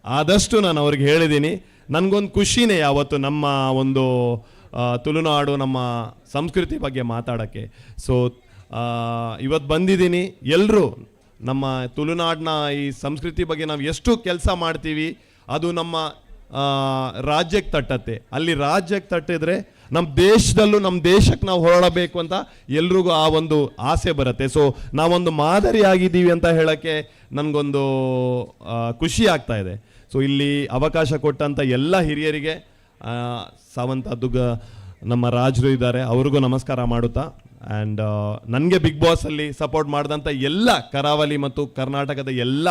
ಆದಷ್ಟು ನಾನು ಅವ್ರಿಗೆ ಹೇಳಿದ್ದೀನಿ. ನನಗೊಂದು ಖುಷಿನೇ ಯಾವತ್ತು ನಮ್ಮ ಒಂದು ತುಳುನಾಡು, ನಮ್ಮ ಸಂಸ್ಕೃತಿ ಬಗ್ಗೆ ಮಾತಾಡೋಕ್ಕೆ. ಸೊ ಇವತ್ತು ಬಂದಿದ್ದೀನಿ. ಎಲ್ಲರೂ ನಮ್ಮ ತುಳುನಾಡಿನ ಈ ಸಂಸ್ಕೃತಿ ಬಗ್ಗೆ ನಾವು ಎಷ್ಟು ಕೆಲಸ ಮಾಡ್ತೀವಿ ಅದು ನಮ್ಮ ರಾಜ್ಯಕ್ಕೆ ತಟ್ಟತ್ತೆ. ಅಲ್ಲಿ ರಾಜ್ಯಕ್ಕೆ ತಟ್ಟಿದ್ರೆ ನಮ್ಮ ದೇಶದಲ್ಲೂ ನಮ್ಮ ದೇಶಕ್ಕೆ ನಾವು ಹೊರಡಬೇಕು ಅಂತ ಎಲ್ರಿಗೂ ಆ ಒಂದು ಆಸೆ ಬರುತ್ತೆ. ಸೊ ನಾವೊಂದು ಮಾದರಿ ಆಗಿದ್ದೀವಿ ಅಂತ ಹೇಳೋಕ್ಕೆ ನನಗೊಂದು ಖುಷಿ ಆಗ್ತಾ ಇದೆ. ಸೊ ಇಲ್ಲಿ ಅವಕಾಶ ಕೊಟ್ಟಂಥ ಎಲ್ಲ ಹಿರಿಯರಿಗೆ, ಸಾವಂತ ದುಗ್ಗ ನಮ್ಮ ರಾಜರು ಇದ್ದಾರೆ, ಅವ್ರಿಗೂ ನಮಸ್ಕಾರ ಮಾಡುತ್ತಾ. ಆ್ಯಂಡ್ ನನಗೆ ಬಿಗ್ ಬಾಸಲ್ಲಿ ಸಪೋರ್ಟ್ ಮಾಡಿದಂಥ ಎಲ್ಲ ಕರಾವಳಿ ಮತ್ತು ಕರ್ನಾಟಕದ ಎಲ್ಲ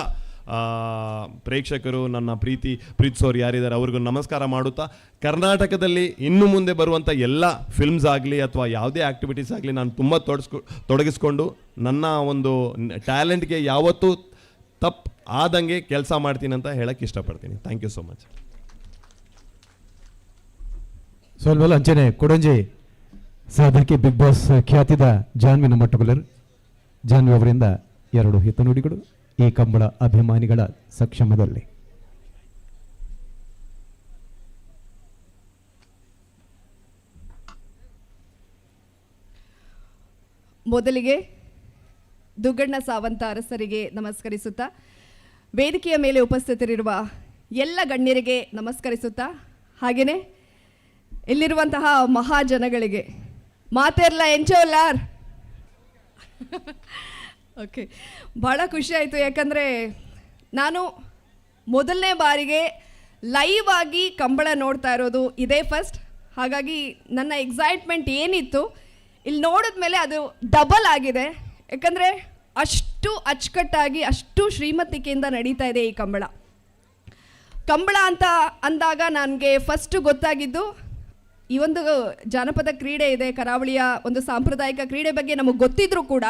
ಪ್ರೇಕ್ಷಕರು, ನನ್ನ ಪ್ರೀತಿಸೋರು ಯಾರಿದ್ದಾರೆ ಅವ್ರಿಗೂ ನಮಸ್ಕಾರ ಮಾಡುತ್ತಾ, ಕರ್ನಾಟಕದಲ್ಲಿ ಇನ್ನು ಮುಂದೆ ಬರುವಂಥ ಎಲ್ಲ ಫಿಲ್ಮ್ಸ್ ಆಗಲಿ ಅಥವಾ ಯಾವುದೇ ಆ್ಯಕ್ಟಿವಿಟೀಸ್ ಆಗಲಿ ನಾನು ತುಂಬ ತೊಡಗಿಸ್ಕೊಂಡು ನನ್ನ ಒಂದು ಟ್ಯಾಲೆಂಟ್ಗೆ ಯಾವತ್ತೂ ತಪ್ಪು ಆದಂಗೆ ಕೆಲಸ ಮಾಡ್ತೀನಿ ಅಂತ ಹೇಳಕ್ಕೆ ಇಷ್ಟಪಡ್ತೀನಿ. Thank you so much. ಸ್ವಲ್ಪ ಅಂಚನೆ ಕೊಡಂಜಿ ಸಾಧಕಿ ಬಿಗ್ ಬಾಸ್ ಖ್ಯಾತಿದ ಜಾನ್ವಿ ನಮ್ಮಟ್ಟುಗಲರ್, ಜಾನ್ವಿ ಅವರಿಂದ 2 ಹಿತನುಡಿಗಳು ಈ ಕಂಬಳ ಅಭಿಮಾನಿಗಳ ಸಕ್ಷಮದಲ್ಲಿ. ಮೊದಲಿಗೆ ದುಗ್ಗಣ್ಣ ಸಾವಂತ ಅರಸರಿಗೆ ನಮಸ್ಕರಿಸುತ್ತಾ, ವೇದಿಕೆಯ ಮೇಲೆ ಉಪಸ್ಥಿತರಿರುವ ಎಲ್ಲ ಗಣ್ಯರಿಗೆ ನಮಸ್ಕರಿಸುತ್ತಾ, ಹಾಗೆಯೇ ಇಲ್ಲಿರುವಂತಹ ಮಹಾಜನಗಳಿಗೆ ಮಾತೆಲ್ಲ ಎಂಚೋಲಾರ್. ಓಕೆ, ಭಾಳ ಖುಷಿ ಆಯಿತು. ಯಾಕಂದರೆ ನಾನು ಮೊದಲನೇ ಬಾರಿಗೆ ಲೈವ್ ಆಗಿ ಕಂಬಳ ನೋಡ್ತಾ ಇರೋದು ಇದೇ ಫಸ್ಟ್. ಹಾಗಾಗಿ ನನ್ನ ಎಕ್ಸೈಟ್ಮೆಂಟ್ ಏನಿತ್ತು ಇಲ್ಲಿ ನೋಡಿದ್ಮೇಲೆ ಅದು ಡಬಲ್ ಆಗಿದೆ. ಯಾಕಂದರೆ ಅಷ್ಟು ಅಚ್ಚುಕಟ್ಟಾಗಿ, ಅಷ್ಟು ಶ್ರೀಮಂತಿಕೆಯಿಂದ ನಡೀತಾ ಇದೆ ಈ ಕಂಬಳ. ಕಂಬಳ ಅಂತ ಅಂದಾಗ ನನಗೆ ಫಸ್ಟು ಗೊತ್ತಾಗಿದ್ದು ಈ ಒಂದು ಜಾನಪದ ಕ್ರೀಡೆ ಇದೆ, ಕರಾವಳಿಯ ಒಂದು ಸಾಂಪ್ರದಾಯಿಕ ಕ್ರೀಡೆ ಬಗ್ಗೆ ನಮಗೆ ಗೊತ್ತಿದ್ರೂ ಕೂಡ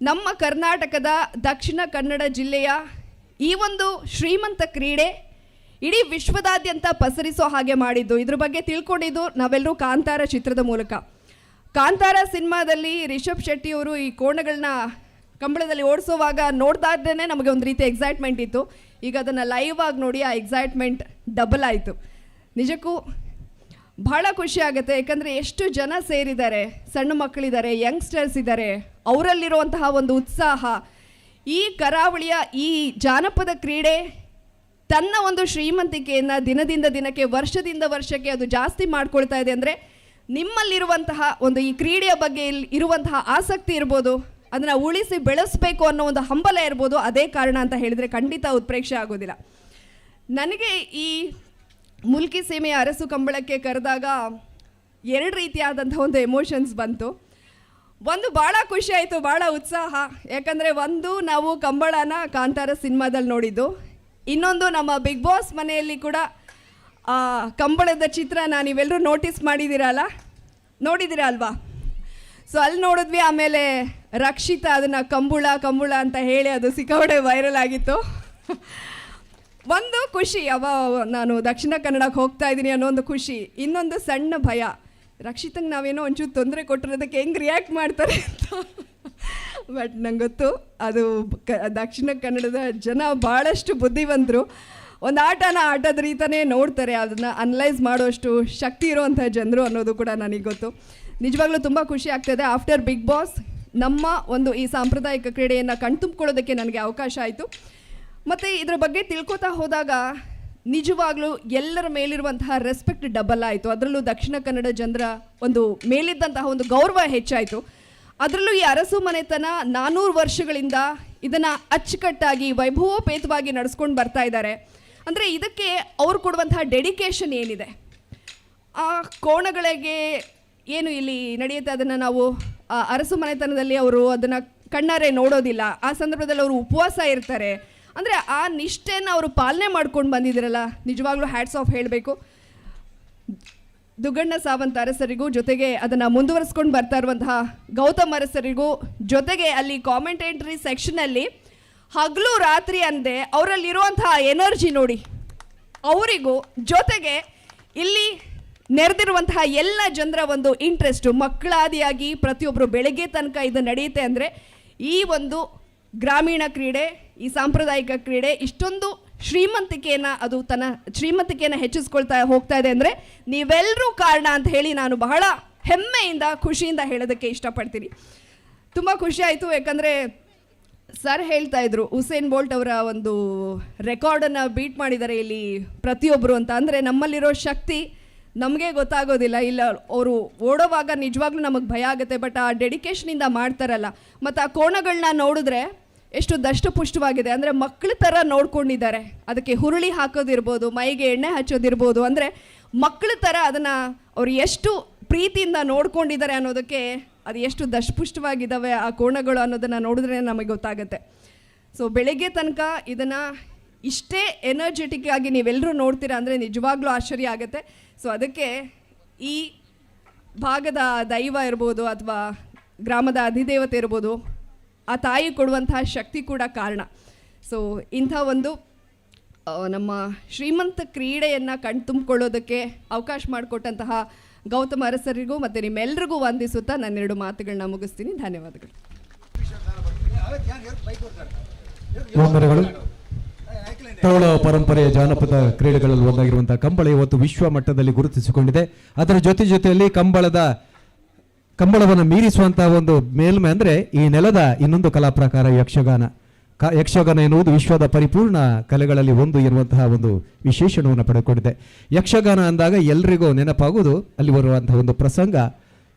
ನಮ್ಮ ಕರ್ನಾಟಕದ ದಕ್ಷಿಣ ಕನ್ನಡ ಜಿಲ್ಲೆಯ ಈ ಒಂದು ಶ್ರೀಮಂತ ಕ್ರೀಡೆ ಇಡೀ ವಿಶ್ವದಾದ್ಯಂತ ಪಸರಿಸೋ ಹಾಗೆ ಮಾಡಿದ್ದು, ಇದ್ರ ಬಗ್ಗೆ ತಿಳ್ಕೊಂಡಿದ್ದು ನಾವೆಲ್ಲರೂ ಕಾಂತಾರ ಚಿತ್ರದ ಮೂಲಕ. ಕಾಂತಾರ ಸಿನಿಮಾದಲ್ಲಿ ರಿಷಬ್ ಶೆಟ್ಟಿಯವರು ಈ ಕೋಣಗಳನ್ನ ಕಂಬಳದಲ್ಲಿ ಓಡಿಸೋವಾಗ ನೋಡ್ದಾದ್ರೇ ನಮಗೆ ಒಂದು ರೀತಿ ಎಕ್ಸೈಟ್ಮೆಂಟ್ ಇತ್ತು. ಈಗ ಅದನ್ನು ಲೈವ್ ಆಗಿ ನೋಡಿ ಆ ಎಕ್ಸೈಟ್ಮೆಂಟ್ ಡಬಲ್ ಆಯಿತು. ನಿಜಕ್ಕೂ ಭಾಳ ಖುಷಿ ಆಗುತ್ತೆ. ಯಾಕಂದರೆ ಎಷ್ಟು ಜನ ಸೇರಿದ್ದಾರೆ, ಸಣ್ಣ ಮಕ್ಕಳಿದ್ದಾರೆ, ಯಂಗ್ಸ್ಟರ್ಸ್ ಇದ್ದಾರೆ, ಅವರಲ್ಲಿರುವಂತಹ ಒಂದು ಉತ್ಸಾಹ, ಈ ಕರಾವಳಿಯ ಈ ಜಾನಪದ ಕ್ರೀಡೆ ತನ್ನ ಒಂದು ಶ್ರೀಮಂತಿಕೆಯನ್ನು ದಿನದಿಂದ ದಿನಕ್ಕೆ, ವರ್ಷದಿಂದ ವರ್ಷಕ್ಕೆ ಅದು ಜಾಸ್ತಿ ಮಾಡ್ಕೊಳ್ತಾ ಇದೆ. ಅಂದರೆ ನಿಮ್ಮಲ್ಲಿರುವಂತಹ ಒಂದು ಈ ಕ್ರೀಡೆಯ ಬಗ್ಗೆ ಇರುವಂತಹ ಆಸಕ್ತಿ ಇರ್ಬೋದು, ಅದನ್ನು ಉಳಿಸಿ ಬೆಳೆಸಬೇಕು ಅನ್ನೋ ಒಂದು ಹಂಬಲ ಇರ್ಬೋದು, ಅದೇ ಕಾರಣ ಅಂತ ಹೇಳಿದರೆ ಖಂಡಿತ ಉತ್ಪ್ರೇಕ್ಷೆ ಆಗೋದಿಲ್ಲ. ನನಗೆ ಈ ಮುಲ್ಕಿ ಸೀಮೆಯ ಅರಸು ಕಂಬಳಕ್ಕೆ ಕರೆದಾಗ 2 ರೀತಿಯಾದಂಥ ಒಂದು ಎಮೋಷನ್ಸ್ ಬಂತು. ಒಂದು ಭಾಳ ಖುಷಿ ಆಯಿತು, ಭಾಳ ಉತ್ಸಾಹ. ಯಾಕಂದರೆ ಒಂದು ನಾವು ಕಂಬಳನ ಕಾಂತಾರ ಸಿನಿಮಾದಲ್ಲಿ ನೋಡಿದ್ದು, ಇನ್ನೊಂದು ನಮ್ಮ ಬಿಗ್ ಬಾಸ್ ಮನೆಯಲ್ಲಿ ಕೂಡ ಕಂಬಳದ ಚಿತ್ರನ ನೀವೆಲ್ಲರೂ ನೋಟಿಸ್ ನೋಡಿದ್ದೀರಾ ಅಲ್ವಾ? ಸೊ ಅಲ್ಲಿ ನೋಡಿದ್ವಿ. ಆಮೇಲೆ ರಕ್ಷಿತಾ ಅದನ್ನು ಕಂಬಳ ಅಂತ ಹೇಳಿ ಅದು ಸಿಕ್ಕಾಪಟ್ಟೆ ವೈರಲ್ ಆಗಿತ್ತು. ಒಂದು ಖುಷಿ, ನಾನು ದಕ್ಷಿಣ ಕನ್ನಡಕ್ಕೆ ಹೋಗ್ತಾ ಇದ್ದೀನಿ ಅನ್ನೋ ಒಂದು ಖುಷಿ. ಇನ್ನೊಂದು ಸಣ್ಣ ಭಯ, ರಕ್ಷಿತಂಗೆ ನಾವೇನೋ ಒಂಚೂರು ತೊಂದರೆ ಕೊಟ್ಟಿರೋದಕ್ಕೆ ಹೆಂಗೆ ರಿಯಾಕ್ಟ್ ಮಾಡ್ತಾರೆ ಅಂತ. ಬಟ್ ನಂಗೆ ಗೊತ್ತು, ಅದು ದಕ್ಷಿಣ ಕನ್ನಡದ ಜನ ಭಾಳಷ್ಟು ಬುದ್ಧಿವಂತರು. ಒಂದು ಆಟದ ರೀತಿಯೇ ನೋಡ್ತಾರೆ, ಅದನ್ನು ಅನಲೈಸ್ ಮಾಡೋಷ್ಟು ಶಕ್ತಿ ಇರುವಂಥ ಜನರು ಅನ್ನೋದು ಕೂಡ ನನಗೆ ಗೊತ್ತು. ನಿಜವಾಗ್ಲೂ ತುಂಬ ಖುಷಿ ಆಗ್ತಾಯಿದೆ. ಆಫ್ಟರ್ ಬಿಗ್ ಬಾಸ್ ನಮ್ಮ ಒಂದು ಈ ಸಾಂಪ್ರದಾಯಿಕ ಕ್ರೀಡೆಯನ್ನು ಕಣ್ತುಂಬಿಕೊಳ್ಳೋದಕ್ಕೆ ನನಗೆ ಅವಕಾಶ ಆಯಿತು. ಮತ್ತು ಇದರ ಬಗ್ಗೆ ತಿಳ್ಕೊತಾ ಹೋದಾಗ ನಿಜವಾಗ್ಲೂ ಎಲ್ಲರ ಮೇಲಿರುವಂತಹ ರೆಸ್ಪೆಕ್ಟ್ ಡಬಲ್ ಆಯಿತು. ಅದರಲ್ಲೂ ದಕ್ಷಿಣ ಕನ್ನಡ ಜನರ ಒಂದು ಮೇಲಿದ್ದಂತಹ ಒಂದು ಗೌರವ ಹೆಚ್ಚಾಯಿತು. ಅದರಲ್ಲೂ ಈ ಅರಸು ಮನೆತನ 400 ವರ್ಷಗಳಿಂದ ಇದನ್ನು ಅಚ್ಚುಕಟ್ಟಾಗಿ ವೈಭವೋಪೇತವಾಗಿ ನಡೆಸ್ಕೊಂಡು ಬರ್ತಾ ಇದ್ದಾರೆ. ಅಂದರೆ ಇದಕ್ಕೆ ಅವ್ರು ಕೊಡುವಂತಹ ಡೆಡಿಕೇಶನ್ ಏನಿದೆ, ಆ ಕೋಣಗಳಿಗೆ ಏನು ಇಲ್ಲಿ ನಡೆಯುತ್ತೆ ಅದನ್ನು ನಾವು ಅರಸು ಮನೆತನದಲ್ಲಿ ಅವರು ಅದನ್ನು ಕಣ್ಣಾರೆ ನೋಡೋದಿಲ್ಲ. ಆ ಸಂದರ್ಭದಲ್ಲಿ ಅವರು ಉಪವಾಸ ಇರ್ತಾರೆ, ಅಂದರೆ ಆ ನಿಷ್ಠೆನ ಅವರು ಪಾಲನೆ ಮಾಡ್ಕೊಂಡು ಬಂದಿದ್ದೀರಲ್ಲ, ನಿಜವಾಗ್ಲೂ ಹ್ಯಾಟ್ಸ್ ಆಫ್ ಹೇಳಬೇಕು. ದುಗ್ಗಣ್ಣ ಸಾವಂತ್ ಅರಸರಿಗೂ, ಜೊತೆಗೆ ಅದನ್ನು ಮುಂದುವರಿಸ್ಕೊಂಡು ಬರ್ತಾ ಇರುವಂತಹ ಗೌತಮ್ ಅರಸರಿಗೂ, ಜೊತೆಗೆ ಅಲ್ಲಿ ಕಾಮೆಂಟೇಟರಿ ಸೆಕ್ಷನಲ್ಲಿ ಹಗಲು ರಾತ್ರಿ ಅಂದೆ ಅವರಲ್ಲಿರುವಂತಹ ಎನರ್ಜಿ ನೋಡಿ ಅವರಿಗೂ, ಜೊತೆಗೆ ಇಲ್ಲಿ ನೆರೆದಿರುವಂತಹ ಎಲ್ಲ ಜನರ ಒಂದು ಇಂಟ್ರೆಸ್ಟು, ಮಕ್ಕಳಾದಿಯಾಗಿ ಪ್ರತಿಯೊಬ್ಬರು ಬೆಳಗ್ಗೆ ತನಕ ಇದು ನಡೆಯುತ್ತೆ ಅಂದರೆ ಈ ಒಂದು ಗ್ರಾಮೀಣ ಕ್ರೀಡೆ, ಈ ಸಾಂಪ್ರದಾಯಿಕ ಕ್ರೀಡೆ ಇಷ್ಟೊಂದು ಶ್ರೀಮಂತಿಕೆಯನ್ನು ಅದು ತನ್ನ ಶ್ರೀಮಂತಿಕೆಯನ್ನು ಹೆಚ್ಚಿಸ್ಕೊಳ್ತಾ ಹೋಗ್ತಾ ಇದೆ ಅಂದರೆ ನೀವೆಲ್ಲರೂ ಕಾರಣ ಅಂತ ಹೇಳಿ ನಾನು ಬಹಳ ಹೆಮ್ಮೆಯಿಂದ ಖುಷಿಯಿಂದ ಹೇಳೋದಕ್ಕೆ ಇಷ್ಟಪಡ್ತೀನಿ. ತುಂಬ ಖುಷಿ ಆಯಿತು, ಯಾಕಂದರೆ ಸರ್ ಹೇಳ್ತಾ ಇದ್ರು ಉಸೇನ್ ಬೋಲ್ಟ್ ಅವರ ಒಂದು ರೆಕಾರ್ಡನ್ನು ಬೀಟ್ ಮಾಡಿದ್ದಾರೆ ಇಲ್ಲಿ ಪ್ರತಿಯೊಬ್ಬರು ಅಂತ. ಅಂದರೆ ನಮ್ಮಲ್ಲಿರೋ ಶಕ್ತಿ ನಮಗೆ ಗೊತ್ತಾಗೋದಿಲ್ಲ, ಇಲ್ಲ ಅವರು ಓಡೋವಾಗ ನಿಜವಾಗ್ಲೂ ನಮಗೆ ಭಯ ಆಗುತ್ತೆ, ಬಟ್ ಆ ಡೆಡಿಕೇಶನಿಂದ ಮಾಡ್ತಾರಲ್ಲ, ಮತ್ತು ಆ ಕೋಣಗಳನ್ನ ನೋಡಿದ್ರೆ ಎಷ್ಟು ದಷ್ಟಪುಷ್ಟವಾಗಿದೆ. ಅಂದರೆ ಮಕ್ಕಳ ಥರ ನೋಡ್ಕೊಂಡಿದ್ದಾರೆ, ಅದಕ್ಕೆ ಹುರುಳಿ ಹಾಕೋದಿರ್ಬೋದು, ಮೈಗೆ ಎಣ್ಣೆ ಹಚ್ಚೋದಿರ್ಬೋದು, ಅಂದರೆ ಮಕ್ಕಳ ಥರ ಅದನ್ನು ಅವ್ರು ಎಷ್ಟು ಪ್ರೀತಿಯಿಂದ ನೋಡ್ಕೊಂಡಿದ್ದಾರೆ ಅನ್ನೋದಕ್ಕೆ ಅದು ಎಷ್ಟು ದಷ್ಟಪುಷ್ಟವಾಗಿದ್ದಾವೆ ಆ ಕೋಣಗಳು ಅನ್ನೋದನ್ನು ನೋಡಿದ್ರೆ ನಮಗೆ ಗೊತ್ತಾಗುತ್ತೆ. ಸೊ ಬೆಳಗ್ಗೆ ತನಕ ಇದನ್ನು ಇಷ್ಟೇ ಎನರ್ಜೆಟಿಕ್ ಆಗಿ ನೀವೆಲ್ಲರೂ ನೋಡ್ತೀರಾ ಅಂದರೆ ನಿಜವಾಗ್ಲೂ ಆಶ್ಚರ್ಯ ಆಗುತ್ತೆ. ಸೊ ಅದಕ್ಕೆ ಈ ಭಾಗದ ದೈವ ಇರ್ಬೋದು ಅಥವಾ ಗ್ರಾಮದ ಅಧಿದೇವತೆ ಇರ್ಬೋದು, ಆ ತಾಯಿ ಕೊಡುವಂತಹ ಶಕ್ತಿ ಕೂಡ ಕಾರಣ. ಸೊ ಇಂಥ ಒಂದು ನಮ್ಮ ಶ್ರೀಮಂತ ಕ್ರೀಡೆಯನ್ನು ಕಣ್ತುಂಬಿಕೊಳ್ಳೋದಕ್ಕೆ ಅವಕಾಶ ಮಾಡಿಕೊಟ್ಟಂತಹ ಗೌತಮ್ ಅರಸರಿಗೂ ಮತ್ತು ನಿಮ್ಮೆಲ್ಲರಿಗೂ ವಂದಿಸುತ್ತಾ ನನ್ನೆರಡು ಮಾತುಗಳನ್ನ ಮುಗಿಸ್ತೀನಿ. ಧನ್ಯವಾದಗಳು. ತೋಳ ಪರಂಪರೆಯ ಜಾನಪದ ಕ್ರೀಡೆಗಳಲ್ಲಿ ಒಂದಾಗಿರುವಂತಹ ಕಂಬಳ ಇವತ್ತು ವಿಶ್ವ ಮಟ್ಟದಲ್ಲಿ ಗುರುತಿಸಿಕೊಂಡಿದೆ. ಅದರ ಜೊತೆಯಲ್ಲಿ ಕಂಬಳವನ್ನು ಮೀರಿಸುವಂತಹ ಒಂದು ಮೇಲ್ಮೆ ಅಂದರೆ ಈ ನೆಲದ ಇನ್ನೊಂದು ಕಲಾ ಪ್ರಕಾರ ಯಕ್ಷಗಾನ. ಯಕ್ಷಗಾನ ಎನ್ನುವುದು ವಿಶ್ವದ ಪರಿಪೂರ್ಣ ಕಲೆಗಳಲ್ಲಿ ಒಂದು ಇರುವಂತಹ ಒಂದು ವಿಶೇಷಣವನ್ನು ಪಡೆದುಕೊಂಡಿದೆ. ಯಕ್ಷಗಾನ ಅಂದಾಗ ಎಲ್ರಿಗೂ ನೆನಪಾಗುವುದು ಅಲ್ಲಿ ಬರುವಂತಹ ಒಂದು ಪ್ರಸಂಗ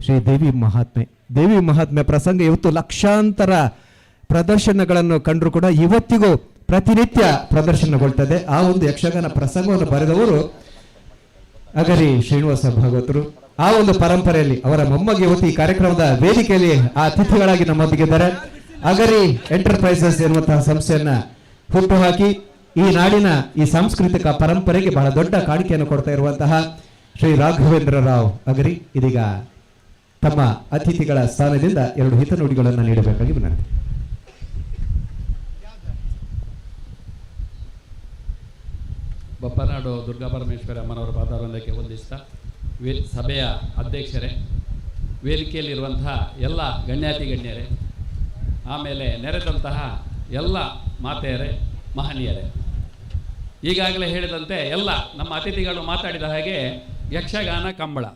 ಶ್ರೀ ದೇವಿ ಮಹಾತ್ಮೆ. ದೇವಿ ಮಹಾತ್ಮೆ ಪ್ರಸಂಗ ಇವತ್ತು ಲಕ್ಷಾಂತರ ಪ್ರದರ್ಶನಗಳನ್ನು ಕಂಡರೂ ಕೂಡ ಇವತ್ತಿಗೂ ಪ್ರತಿನಿತ್ಯ ಪ್ರದರ್ಶನಗೊಳ್ತದೆ. ಆ ಒಂದು ಯಕ್ಷಗಾನ ಪ್ರಸಂಗವನ್ನು ಬರೆದವರು ಅಗರಿ ಶ್ರೀನಿವಾಸ ಭಾಗವತರು. ಆ ಒಂದು ಪರಂಪರೆಯಲ್ಲಿ ಅವರ ಮೊಮ್ಮಗೆ ಇವತ್ತು ಈ ಕಾರ್ಯಕ್ರಮದ ವೇದಿಕೆಯಲ್ಲಿ ಆ ಅತಿಥಿಗಳಾಗಿ ನಮ್ಮೊಂದಿಗಿದ್ದಾರೆ. ಅಗರಿ ಎಂಟರ್ಪ್ರೈಸಸ್ ಎನ್ನುವಂತಹ ಸಂಸ್ಥೆಯನ್ನ ಹುಟ್ಟುಹಾಕಿ ಈ ನಾಡಿನ ಈ ಸಾಂಸ್ಕೃತಿಕ ಪರಂಪರೆಗೆ ಬಹಳ ದೊಡ್ಡ ಕಾಣಿಕೆಯನ್ನು ಕೊಡ್ತಾ ಇರುವಂತಹ ಶ್ರೀ ರಾಘವೇಂದ್ರ ರಾವ್ ಅಗರಿ ಇದೀಗ ತಮ್ಮ ಅತಿಥಿಗಳ ಸ್ಥಾನದಿಂದ ಎರಡು ಹಿತನುಡಿಗಳನ್ನು ನೀಡಬೇಕಾಗಿ ವಿನಂತಿ. ಬಪ್ಪನಾಡು ದುರ್ಗಾ ಪರಮೇಶ್ವರಿ ಅಮ್ಮನವರ ಪಾದಾರಕ್ಕೆ ವಂದಿಸ್ತಾ ಸಭೆಯ ಅಧ್ಯಕ್ಷರೇ, ವೇದಿಕೆಯಲ್ಲಿರುವಂತಹ ಎಲ್ಲ ಗಣ್ಯರೇ, ಆಮೇಲೆ ನೆರೆದಂತಹ ಎಲ್ಲ ಮಾತೆಯರೇ, ಮಹನೀಯರೇ, ಈಗಾಗಲೇ ಹೇಳಿದಂತೆ ಎಲ್ಲ ನಮ್ಮ ಅತಿಥಿಗಳು ಮಾತಾಡಿದ ಹಾಗೆ ಯಕ್ಷಗಾನ ಕಂಬಳ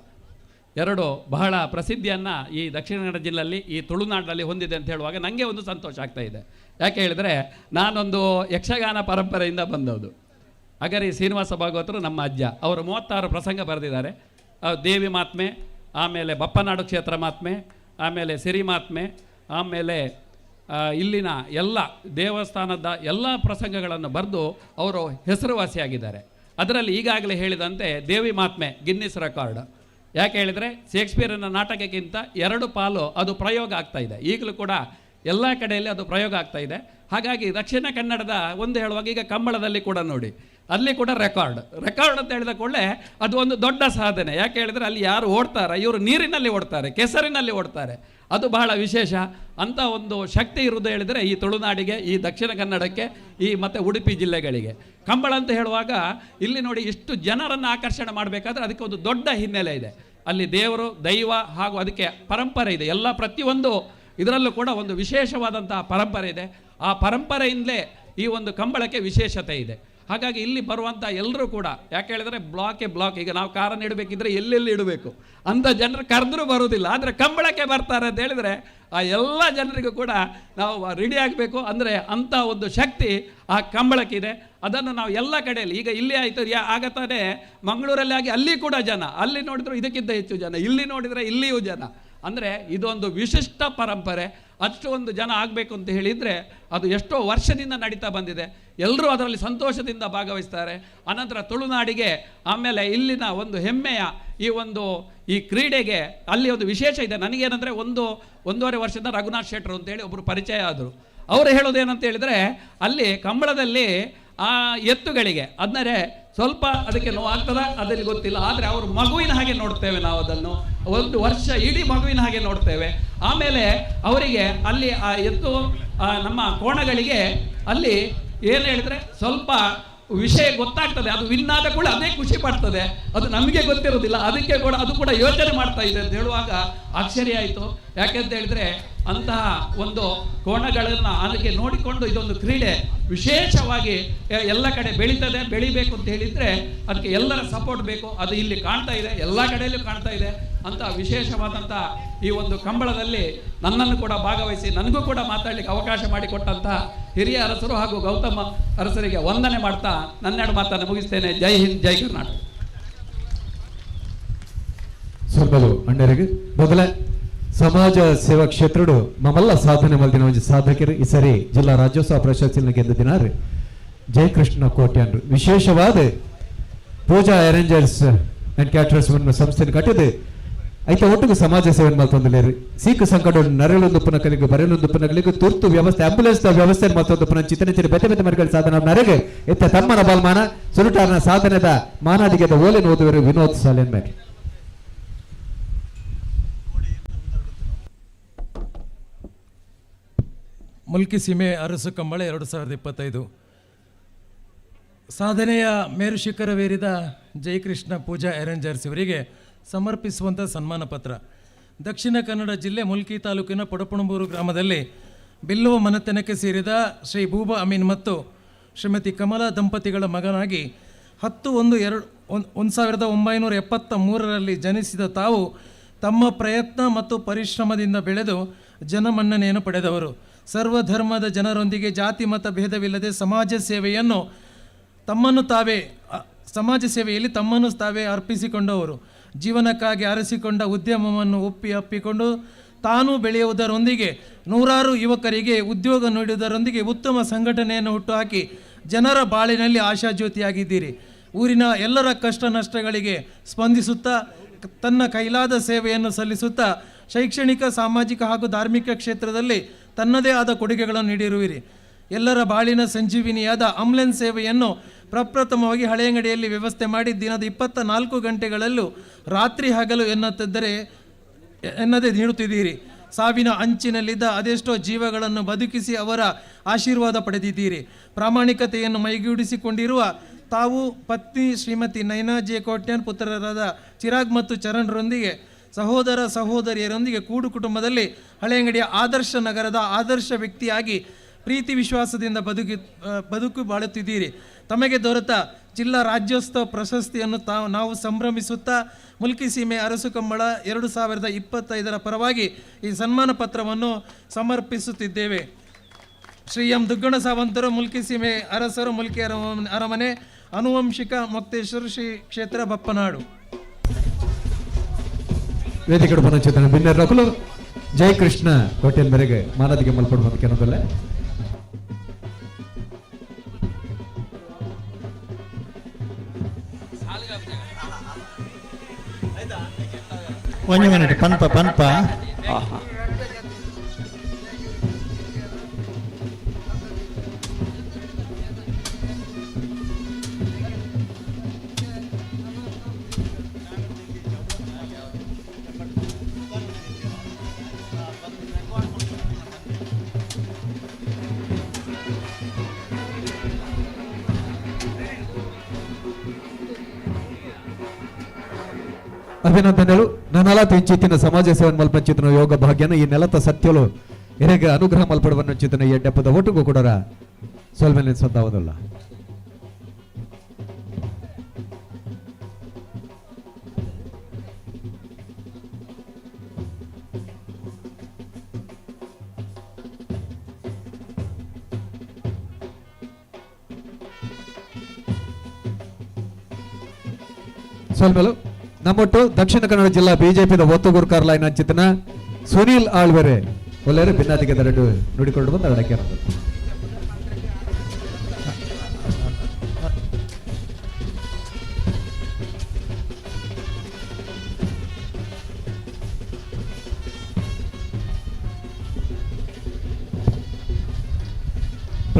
ಎರಡು ಬಹಳ ಪ್ರಸಿದ್ಧಿಯನ್ನು ಈ ದಕ್ಷಿಣ ಕನ್ನಡ ಜಿಲ್ಲೆಯಲ್ಲಿ ಈ ತುಳುನಾಡಿನಲ್ಲಿ ಹೊಂದಿದೆ ಅಂತ ಹೇಳುವಾಗ ನನಗೆ ಒಂದು ಸಂತೋಷ ಆಗ್ತಾ ಇದೆ. ಯಾಕೆ ಹೇಳಿದರೆ ನಾನೊಂದು ಯಕ್ಷಗಾನ ಪರಂಪರೆಯಿಂದ ಬಂದದ್ದು. ಅಗರಿ ಶ್ರೀನಿವಾಸ ಭಾಗವತರು ನಮ್ಮ ಅಜ್ಜ, ಅವರು 36 ಪ್ರಸಂಗ ಬರೆದಿದ್ದಾರೆ. ದೇವಿ ಮಾತ್ಮೆ, ಆಮೇಲೆ ಬಪ್ಪನಾಡು ಕ್ಷೇತ್ರ ಮಾತ್ಮೆ, ಆಮೇಲೆ ಸಿರಿ ಮಾತ್ಮೆ, ಆಮೇಲೆ ಇಲ್ಲಿನ ಎಲ್ಲ ದೇವಸ್ಥಾನದ ಎಲ್ಲ ಪ್ರಸಂಗಗಳನ್ನು ಬರೆದು ಅವರು ಹೆಸರುವಾಸಿಯಾಗಿದ್ದಾರೆ. ಅದರಲ್ಲಿ ಈಗಾಗಲೇ ಹೇಳಿದಂತೆ ದೇವಿ ಮಾತ್ಮೆ ಗಿನ್ನಿಸ್ ರೆಕಾರ್ಡ್. ಯಾಕೆ ಹೇಳಿದರೆ ಶೇಕ್ಸ್ಪಿಯರನ ನಾಟಕಕ್ಕಿಂತ 2 ಪಾಲು ಅದು ಪ್ರಯೋಗ ಆಗ್ತಾ ಇದೆ. ಈಗಲೂ ಕೂಡ ಎಲ್ಲ ಕಡೆಯಲ್ಲಿ ಅದು ಪ್ರಯೋಗ ಆಗ್ತಾ ಇದೆ. ಹಾಗಾಗಿ ದಕ್ಷಿಣ ಕನ್ನಡದ ಒಂದು ಹೇಳುವಾಗ ಈಗ ಕಂಬಳದಲ್ಲಿ ಕೂಡ ನೋಡಿ, ಅಲ್ಲಿ ಕೂಡ ರೆಕಾರ್ಡ್ ಅಂತ ಹೇಳಿದ ಕೂಡಲೇ ಅದು ಒಂದು ದೊಡ್ಡ ಸಾಧನೆ. ಯಾಕೆ ಹೇಳಿದರೆ ಅಲ್ಲಿ ಯಾರು ಓಡ್ತಾರೆ, ಇವರು ನೀರಿನಲ್ಲಿ ಓಡ್ತಾರೆ, ಕೆಸರಿನಲ್ಲಿ ಓಡ್ತಾರೆ. ಅದು ಬಹಳ ವಿಶೇಷ. ಅಂಥ ಒಂದು ಶಕ್ತಿ ಇರುವುದು ಹೇಳಿದರೆ ಈ ತುಳುನಾಡಿಗೆ, ಈ ದಕ್ಷಿಣ ಕನ್ನಡಕ್ಕೆ, ಈ ಮತ್ತು ಉಡುಪಿ ಜಿಲ್ಲೆಗಳಿಗೆ. ಕಂಬಳ ಅಂತ ಹೇಳುವಾಗ ಇಲ್ಲಿ ನೋಡಿ ಇಷ್ಟು ಜನರನ್ನು ಆಕರ್ಷಣೆ ಮಾಡಬೇಕಾದ್ರೆ ಅದಕ್ಕೆ ಒಂದು ದೊಡ್ಡ ಹಿನ್ನೆಲೆ ಇದೆ. ಅಲ್ಲಿ ದೇವರು, ದೈವ ಹಾಗೂ ಅದಕ್ಕೆ ಪರಂಪರೆ ಇದೆ. ಎಲ್ಲ ಪ್ರತಿಯೊಂದು ಇದರಲ್ಲೂ ಕೂಡ ಒಂದು ವಿಶೇಷವಾದಂತಹ ಪರಂಪರೆ ಇದೆ. ಆ ಪರಂಪರೆಯಿಂದಲೇ ಈ ಒಂದು ಕಂಬಳಕ್ಕೆ ವಿಶೇಷತೆ ಇದೆ. ಹಾಗಾಗಿ ಇಲ್ಲಿ ಬರುವಂಥ ಎಲ್ಲರೂ ಕೂಡ, ಯಾಕೆ ಹೇಳಿದರೆ ಬ್ಲಾಕ್ ಈಗ ನಾವು ಕಾರನ್ನು ಇಡಬೇಕಿದ್ರೆ ಎಲ್ಲೆಲ್ಲಿ ಇಡಬೇಕು ಅಂಥ ಜನರು ಕರೆದ್ರೂ ಬರೋದಿಲ್ಲ. ಆದರೆ ಕಂಬಳಕ್ಕೆ ಬರ್ತಾರೆ ಅಂತ ಹೇಳಿದರೆ ಆ ಎಲ್ಲ ಜನರಿಗೂ ಕೂಡ ನಾವು ರೆಡಿ ಆಗಬೇಕು. ಅಂದರೆ ಅಂಥ ಒಂದು ಶಕ್ತಿ ಆ ಕಂಬಳಕ್ಕಿದೆ. ಅದನ್ನು ನಾವು ಎಲ್ಲ ಕಡೆಯಲ್ಲಿ, ಈಗ ಇಲ್ಲಿ ಆಯಿತು ಆಗತ್ತಾನೆ ಮಂಗಳೂರಲ್ಲಿ ಆಗಿ ಅಲ್ಲಿ ಕೂಡ ಜನ, ಅಲ್ಲಿ ನೋಡಿದ್ರು ಇದಕ್ಕಿಂತ ಹೆಚ್ಚು ಜನ, ಇಲ್ಲಿ ನೋಡಿದರೆ ಇಲ್ಲಿಯೂ ಜನ. ಅಂದರೆ ಇದೊಂದು ವಿಶಿಷ್ಟ ಪರಂಪರೆ. ಅಷ್ಟು ಒಂದು ಜನ ಆಗಬೇಕು ಅಂತ ಹೇಳಿದರೆ ಅದು ಎಷ್ಟೋ ವರ್ಷದಿಂದ ನಡೀತಾ ಬಂದಿದೆ. ಎಲ್ಲರೂ ಅದರಲ್ಲಿ ಸಂತೋಷದಿಂದ ಭಾಗವಹಿಸ್ತಾರೆ. ಅನಂತರ ತುಳುನಾಡಿಗೆ, ಆಮೇಲೆ ಇಲ್ಲಿನ ಒಂದು ಹೆಮ್ಮೆಯ ಈ ಕ್ರೀಡೆಗೆ ಅಲ್ಲಿ ಒಂದು ವಿಶೇಷ ಇದೆ. ನನಗೇನೆಂದರೆ 1.5 ವರ್ಷದ ರಘುನಾಥ್ ಶೆಟ್ಟರು ಅಂತೇಳಿ ಒಬ್ಬರು ಪರಿಚಯ ಆದರು. ಅವರು ಹೇಳೋದೇನಂತ ಹೇಳಿದರೆ ಅಲ್ಲಿ ಕಂಬಳದಲ್ಲಿ ಆ ಎತ್ತುಗಳಿಗೆ ಅಂದರೆ ಸ್ವಲ್ಪ ಅದಕ್ಕೆ ನೋವಾಗ್ತದ ಅದರಲ್ಲಿ ಗೊತ್ತಿಲ್ಲ, ಆದರೆ ಅವರು ಮಗುವಿನ ಹಾಗೆ ನೋಡ್ತೇವೆ ನಾವು ಅದನ್ನು, ಒಂದು ವರ್ಷ ಇಡೀ ಮಗುವಿನ ಹಾಗೆ ನೋಡ್ತೇವೆ. ಆಮೇಲೆ ಅವರಿಗೆ ಅಲ್ಲಿ ಆ ಎತ್ತು ನಮ್ಮ ಕೋಣಗಳಿಗೆ ಅಲ್ಲಿ ಏನು ಹೇಳಿದರೆ ಸ್ವಲ್ಪ ವಿಷಯ ಗೊತ್ತಾಗ್ತದೆ, ಅದು ವಿನ್ ಆದ ಕೂಡ ಅದೇ ಖುಷಿ ಪಡ್ತದೆ, ಅದು ನಮಗೆ ಗೊತ್ತಿರೋದಿಲ್ಲ, ಅದಕ್ಕೆ ಕೂಡ ಅದು ಕೂಡ ಯೋಚನೆ ಮಾಡ್ತಾ ಇದೆ ಅಂತ ಹೇಳುವಾಗ ಆಶ್ಚರ್ಯ ಆಯಿತು. ಯಾಕೆಂತ ಹೇಳಿದರೆ ಅಂತಹ ಒಂದು ಕೋಣಗಳನ್ನು ಅದಕ್ಕೆ ನೋಡಿಕೊಂಡು ಇದೊಂದು ಕ್ರೀಡೆ ವಿಶೇಷವಾಗಿ ಎಲ್ಲ ಕಡೆ ಬೆಳೀತದೆ, ಬೆಳಿಬೇಕು ಅಂತ ಹೇಳಿದರೆ ಅದಕ್ಕೆ ಎಲ್ಲರ ಸಪೋರ್ಟ್ ಬೇಕು. ಅದು ಇಲ್ಲಿ ಕಾಣ್ತಾ ಇದೆ, ಎಲ್ಲ ಕಡೆಯಲ್ಲೂ ಕಾಣ್ತಾ ಇದೆ. ಅಂತ ವಿಶೇಷವಾದಂಥ ಈ ಒಂದು ಕಂಬಳದಲ್ಲಿ ನನ್ನನ್ನು ಕೂಡ ಭಾಗವಹಿಸಿ ನನಗೂ ಕೂಡ ಮಾತಾಡಲಿಕ್ಕೆ ಅವಕಾಶ ಮಾಡಿಕೊಟ್ಟಂಥ ಹಿರಿಯ ಅರಸರು ಹಾಗೂ ಗೌತಮ ಅರಸರಿಗೆ ವಂದನೆ ಮಾಡ್ತಾ ನನ್ನೆರಡು ಮಾತನ್ನು ಮುಗಿಸ್ತೇನೆ. ಜೈ ಹಿಂದ್, ಜೈ ಕರ್ನಾಟಕ. ಸ್ವಲ್ಪಲು ಅಣ್ಣರಿಗೆ ಮೊದಲ ಸಮಾಜ ಸೇವಾ ಕ್ಷೇತ್ರಡು ಮಮಲ್ಲ ಸಾಧನೆ ಮಲ್ದಿನ ಒಂಜಿ ಸಾಧಕರು ಈ ಸರಿ ಜಿಲ್ಲಾ ರಾಜ್ಯೋತ್ಸವ ಪ್ರಶಸ್ತಿ ಗೆದ್ದ ದಿನಾರು ಜಯಕೃಷ್ಣ ಕೋಟ್ಯಾನ್ರು ವಿಶೇಷವಾದ ಪೂಜಾ ಅರೇಂಜರ್ಸ್ ಅಂಡ್ ಕ್ಯಾಟರರ್ಸ್ ಸಂಸ್ಥೆಯನ್ನು ಕಟ್ಟಿದೆ ಐತೆ ಒಟ್ಟಿಗೆ ಸಮಾಜ ಸೇವೆ ಮಲ್ತೊಂದಿಲೇರು ಸೀಕು ಸಂಕಟ ನರಳೊಂದು ಪುನಕಲಿಗೆ ಬರೆಯಲೊಂದು ಪುನಕಲಿಗೆ ತುರ್ತು ವ್ಯವಸ್ಥೆ ಆಂಬುಲೆನ್ಸ್ ವ್ಯವಸ್ಥೆ ಮತ್ತೊಂದು ಪುನಃ ಚಿತನೆ ಬೆತೆ ಬೆತೆ ಮರಿಗಳ ಸಾಧನ ನರೆಗೆ ಎತ್ತ ತಮ್ಮನ ಬಲ್ಮಾನ ಸುರುಟಾರನ ಸಾಧನೆದ ಮಾನಾದಿಗೆದ ಓಲೆನ ಓದುವರು ವಿನೋದ್ ಸಾಲೇನ್ ಮೇಲೆ ಮುಲ್ಕಿ ಸೀಮೆ ಅರಸು ಕಂಬಳ 2025 ಸಾಧನೆಯ ಮೇರು ಶಿಖರವೇರಿದ ಜಯಕೃಷ್ಣ ಪೂಜಾ ಅರೇಂಜರ್ಸ್ ಇವರಿಗೆ ಸಮರ್ಪಿಸುವಂಥ ಸನ್ಮಾನ ಪತ್ರ. ದಕ್ಷಿಣ ಕನ್ನಡ ಜಿಲ್ಲೆ ಮುಲ್ಕಿ ತಾಲೂಕಿನ ಪೊಡಪುಣಬೂರು ಗ್ರಾಮದಲ್ಲಿ ಬಿಲ್ಲುವ ಮನೆತನಕ್ಕೆ ಸೇರಿದ ಶ್ರೀ ಬೂಬಾ ಅಮೀನ್ ಮತ್ತು ಶ್ರೀಮತಿ ಕಮಲಾ ದಂಪತಿಗಳ ಮಗನಾಗಿ 10/1/1973 ಜನಿಸಿದ ತಾವು ತಮ್ಮ ಪ್ರಯತ್ನ ಮತ್ತು ಪರಿಶ್ರಮದಿಂದ ಬೆಳೆದು ಜನಮನ್ನಣೆಯನ್ನು ಪಡೆದವರು. ಸರ್ವಧರ್ಮದ ಜನರೊಂದಿಗೆ ಜಾತಿ ಮತ ಭೇದವಿಲ್ಲದೆ ಸಮಾಜ ಸೇವೆಯಲ್ಲಿ ತಮ್ಮನ್ನು ತಾವೇ ಅರ್ಪಿಸಿಕೊಂಡವರು. ಜೀವನಕ್ಕಾಗಿ ಆರಿಸಿಕೊಂಡ ಉದ್ಯಮವನ್ನು ಅಪ್ಪಿಕೊಂಡು ತಾನು ಬೆಳೆಯುವುದರೊಂದಿಗೆ ನೂರಾರು ಯುವಕರಿಗೆ ಉದ್ಯೋಗ ನೀಡುವುದರೊಂದಿಗೆ ಉತ್ತಮ ಸಂಘಟನೆಯನ್ನು ಹುಟ್ಟುಹಾಕಿ ಜನರ ಬಾಳಿನಲ್ಲಿ ಆಶಾಜ್ಯೋತಿಯಾಗಿದ್ದೀರಿ. ಊರಿನ ಎಲ್ಲರ ಕಷ್ಟ ನಷ್ಟಗಳಿಗೆ ಸ್ಪಂದಿಸುತ್ತಾ ತನ್ನ ಕೈಲಾದ ಸೇವೆಯನ್ನು ಸಲ್ಲಿಸುತ್ತಾ ಶೈಕ್ಷಣಿಕ, ಸಾಮಾಜಿಕ ಹಾಗೂ ಧಾರ್ಮಿಕ ಕ್ಷೇತ್ರದಲ್ಲಿ ತನ್ನದೇ ಆದ ಕೊಡುಗೆಗಳನ್ನು ನೀಡಿರುವಿರಿ. ಎಲ್ಲರ ಬಾಳಿನ ಸಂಜೀವಿನಿಯಾದ ಆಂಬುಲೆನ್ಸ್ ಸೇವೆಯನ್ನು ಪ್ರಪ್ರಥಮವಾಗಿ ಹಳೆಯಂಗಡಿಯಲ್ಲಿ ವ್ಯವಸ್ಥೆ ಮಾಡಿ ದಿನದ 24 ಗಂಟೆಗಳಲ್ಲೂ ರಾತ್ರಿ ಹಗಲು ಎನ್ನದೇ ನೀಡುತ್ತಿದ್ದೀರಿ. ಸಾವಿನ ಅಂಚಿನಲ್ಲಿದ್ದ ಅದೆಷ್ಟೋ ಜೀವಗಳನ್ನು ಬದುಕಿಸಿ ಅವರ ಆಶೀರ್ವಾದ ಪಡೆದಿದ್ದೀರಿ. ಪ್ರಾಮಾಣಿಕತೆಯನ್ನು ಮೈಗೂಡಿಸಿಕೊಂಡಿರುವ ತಾವು ಪತ್ನಿ ಶ್ರೀಮತಿ ನೈನಾ ಜೆ ಕೋಟ್ಯಾನ್, ಪುತ್ರರಾದ ಚಿರಾಗ್ ಮತ್ತು ಚರಣ್ರೊಂದಿಗೆ ಸಹೋದರ ಸಹೋದರಿಯರೊಂದಿಗೆ ಕೂಡು ಕುಟುಂಬದಲ್ಲಿ ಹಳೆಯಂಗಡಿಯ ಆದರ್ಶ ನಗರದ ಆದರ್ಶ ವ್ಯಕ್ತಿಯಾಗಿ ಪ್ರೀತಿ ವಿಶ್ವಾಸದಿಂದ ಬದುಕು ಬಾಳುತ್ತಿದ್ದೀರಿ. ತಮಗೆ ದೊರೆತ ಜಿಲ್ಲಾ ರಾಜ್ಯೋತ್ಸವ ಪ್ರಶಸ್ತಿಯನ್ನು ನಾವು ಸಂಭ್ರಮಿಸುತ್ತಾ ಮುಲ್ಕಿ ಸೀಮೆ ಅರಸು ಕಂಬಳ 2025 ಪರವಾಗಿ ಈ ಸನ್ಮಾನ ಪತ್ರವನ್ನು ಸಮರ್ಪಿಸುತ್ತಿದ್ದೇವೆ. ಶ್ರೀ ಎಂ ದುಗ್ಗಣ ಸಾವಂತರು, ಮುಲ್ಕಿ ಸೀಮೆ ಅರಸರು, ಮುಲ್ಕಿ ಅರಮನೆ, ಅನುವಂಶಿಕ ಮೊಕ್ತೇಶ್ವರ ಶ್ರೀ ಕ್ಷೇತ್ರ ಬಪ್ಪನಾಡು. ವೇದಿಕೆ ಪುನಶ್ಚೇತನ ಭಿನ್ನರಕುಲು ಜಯಕೃಷ್ಣ ಕೋಟ್ಯಾನ್ ಮೇರೆಗೆ ಮಾನದಿಗೆ ಮಲ್ಪಡುವಂತ ಕೆಲವಲ್ಲ ಒಂದು ಮಿನಿಟ್ ಪನ್ಪ ಅಭಿನಂದನೆಗಳು. ನನ್ನಲ ತೆಂಚಿತ್ತಿನ ಸಮಾಜ ಸೇವನ್ ಮಲ್ಪಂಚಿತನ ಯೋಗ ಭಾಗ್ಯನ ಈ ನೆಲತ ಸತ್ಯಲು ಎರೆಗೆ ಅನುಗ್ರಹ ಮಲ್ಪಡುವನ್ನ ಚಿತನ ಎಡ್ಡೆಪ್ಪದ ಒಟ್ಟಿಗೂ ಕೂಡ ಸೋಲ್ಮೇಲೆ ಸದ್ದಾವದಲ್ಲ. ಸೋಲ್ಮೇಲು ನಮ್ಮೊಟ್ಟು ದಕ್ಷಿಣ ಕನ್ನಡ ಜಿಲ್ಲಾ ಬಿಜೆಪಿದ ಒತ್ತುಗುರ್ಕಾರ್ಲ ಚಿತನ ಸುನೀಲ್ ಆಳ್ವೆರೆ ಒಳ್ಳೆಯ ಭಿನ್ನಾತಿಗೆ ಎರಡು ನುಡಿಕೊಂಡು ಬಂದು ಅಡಕೆ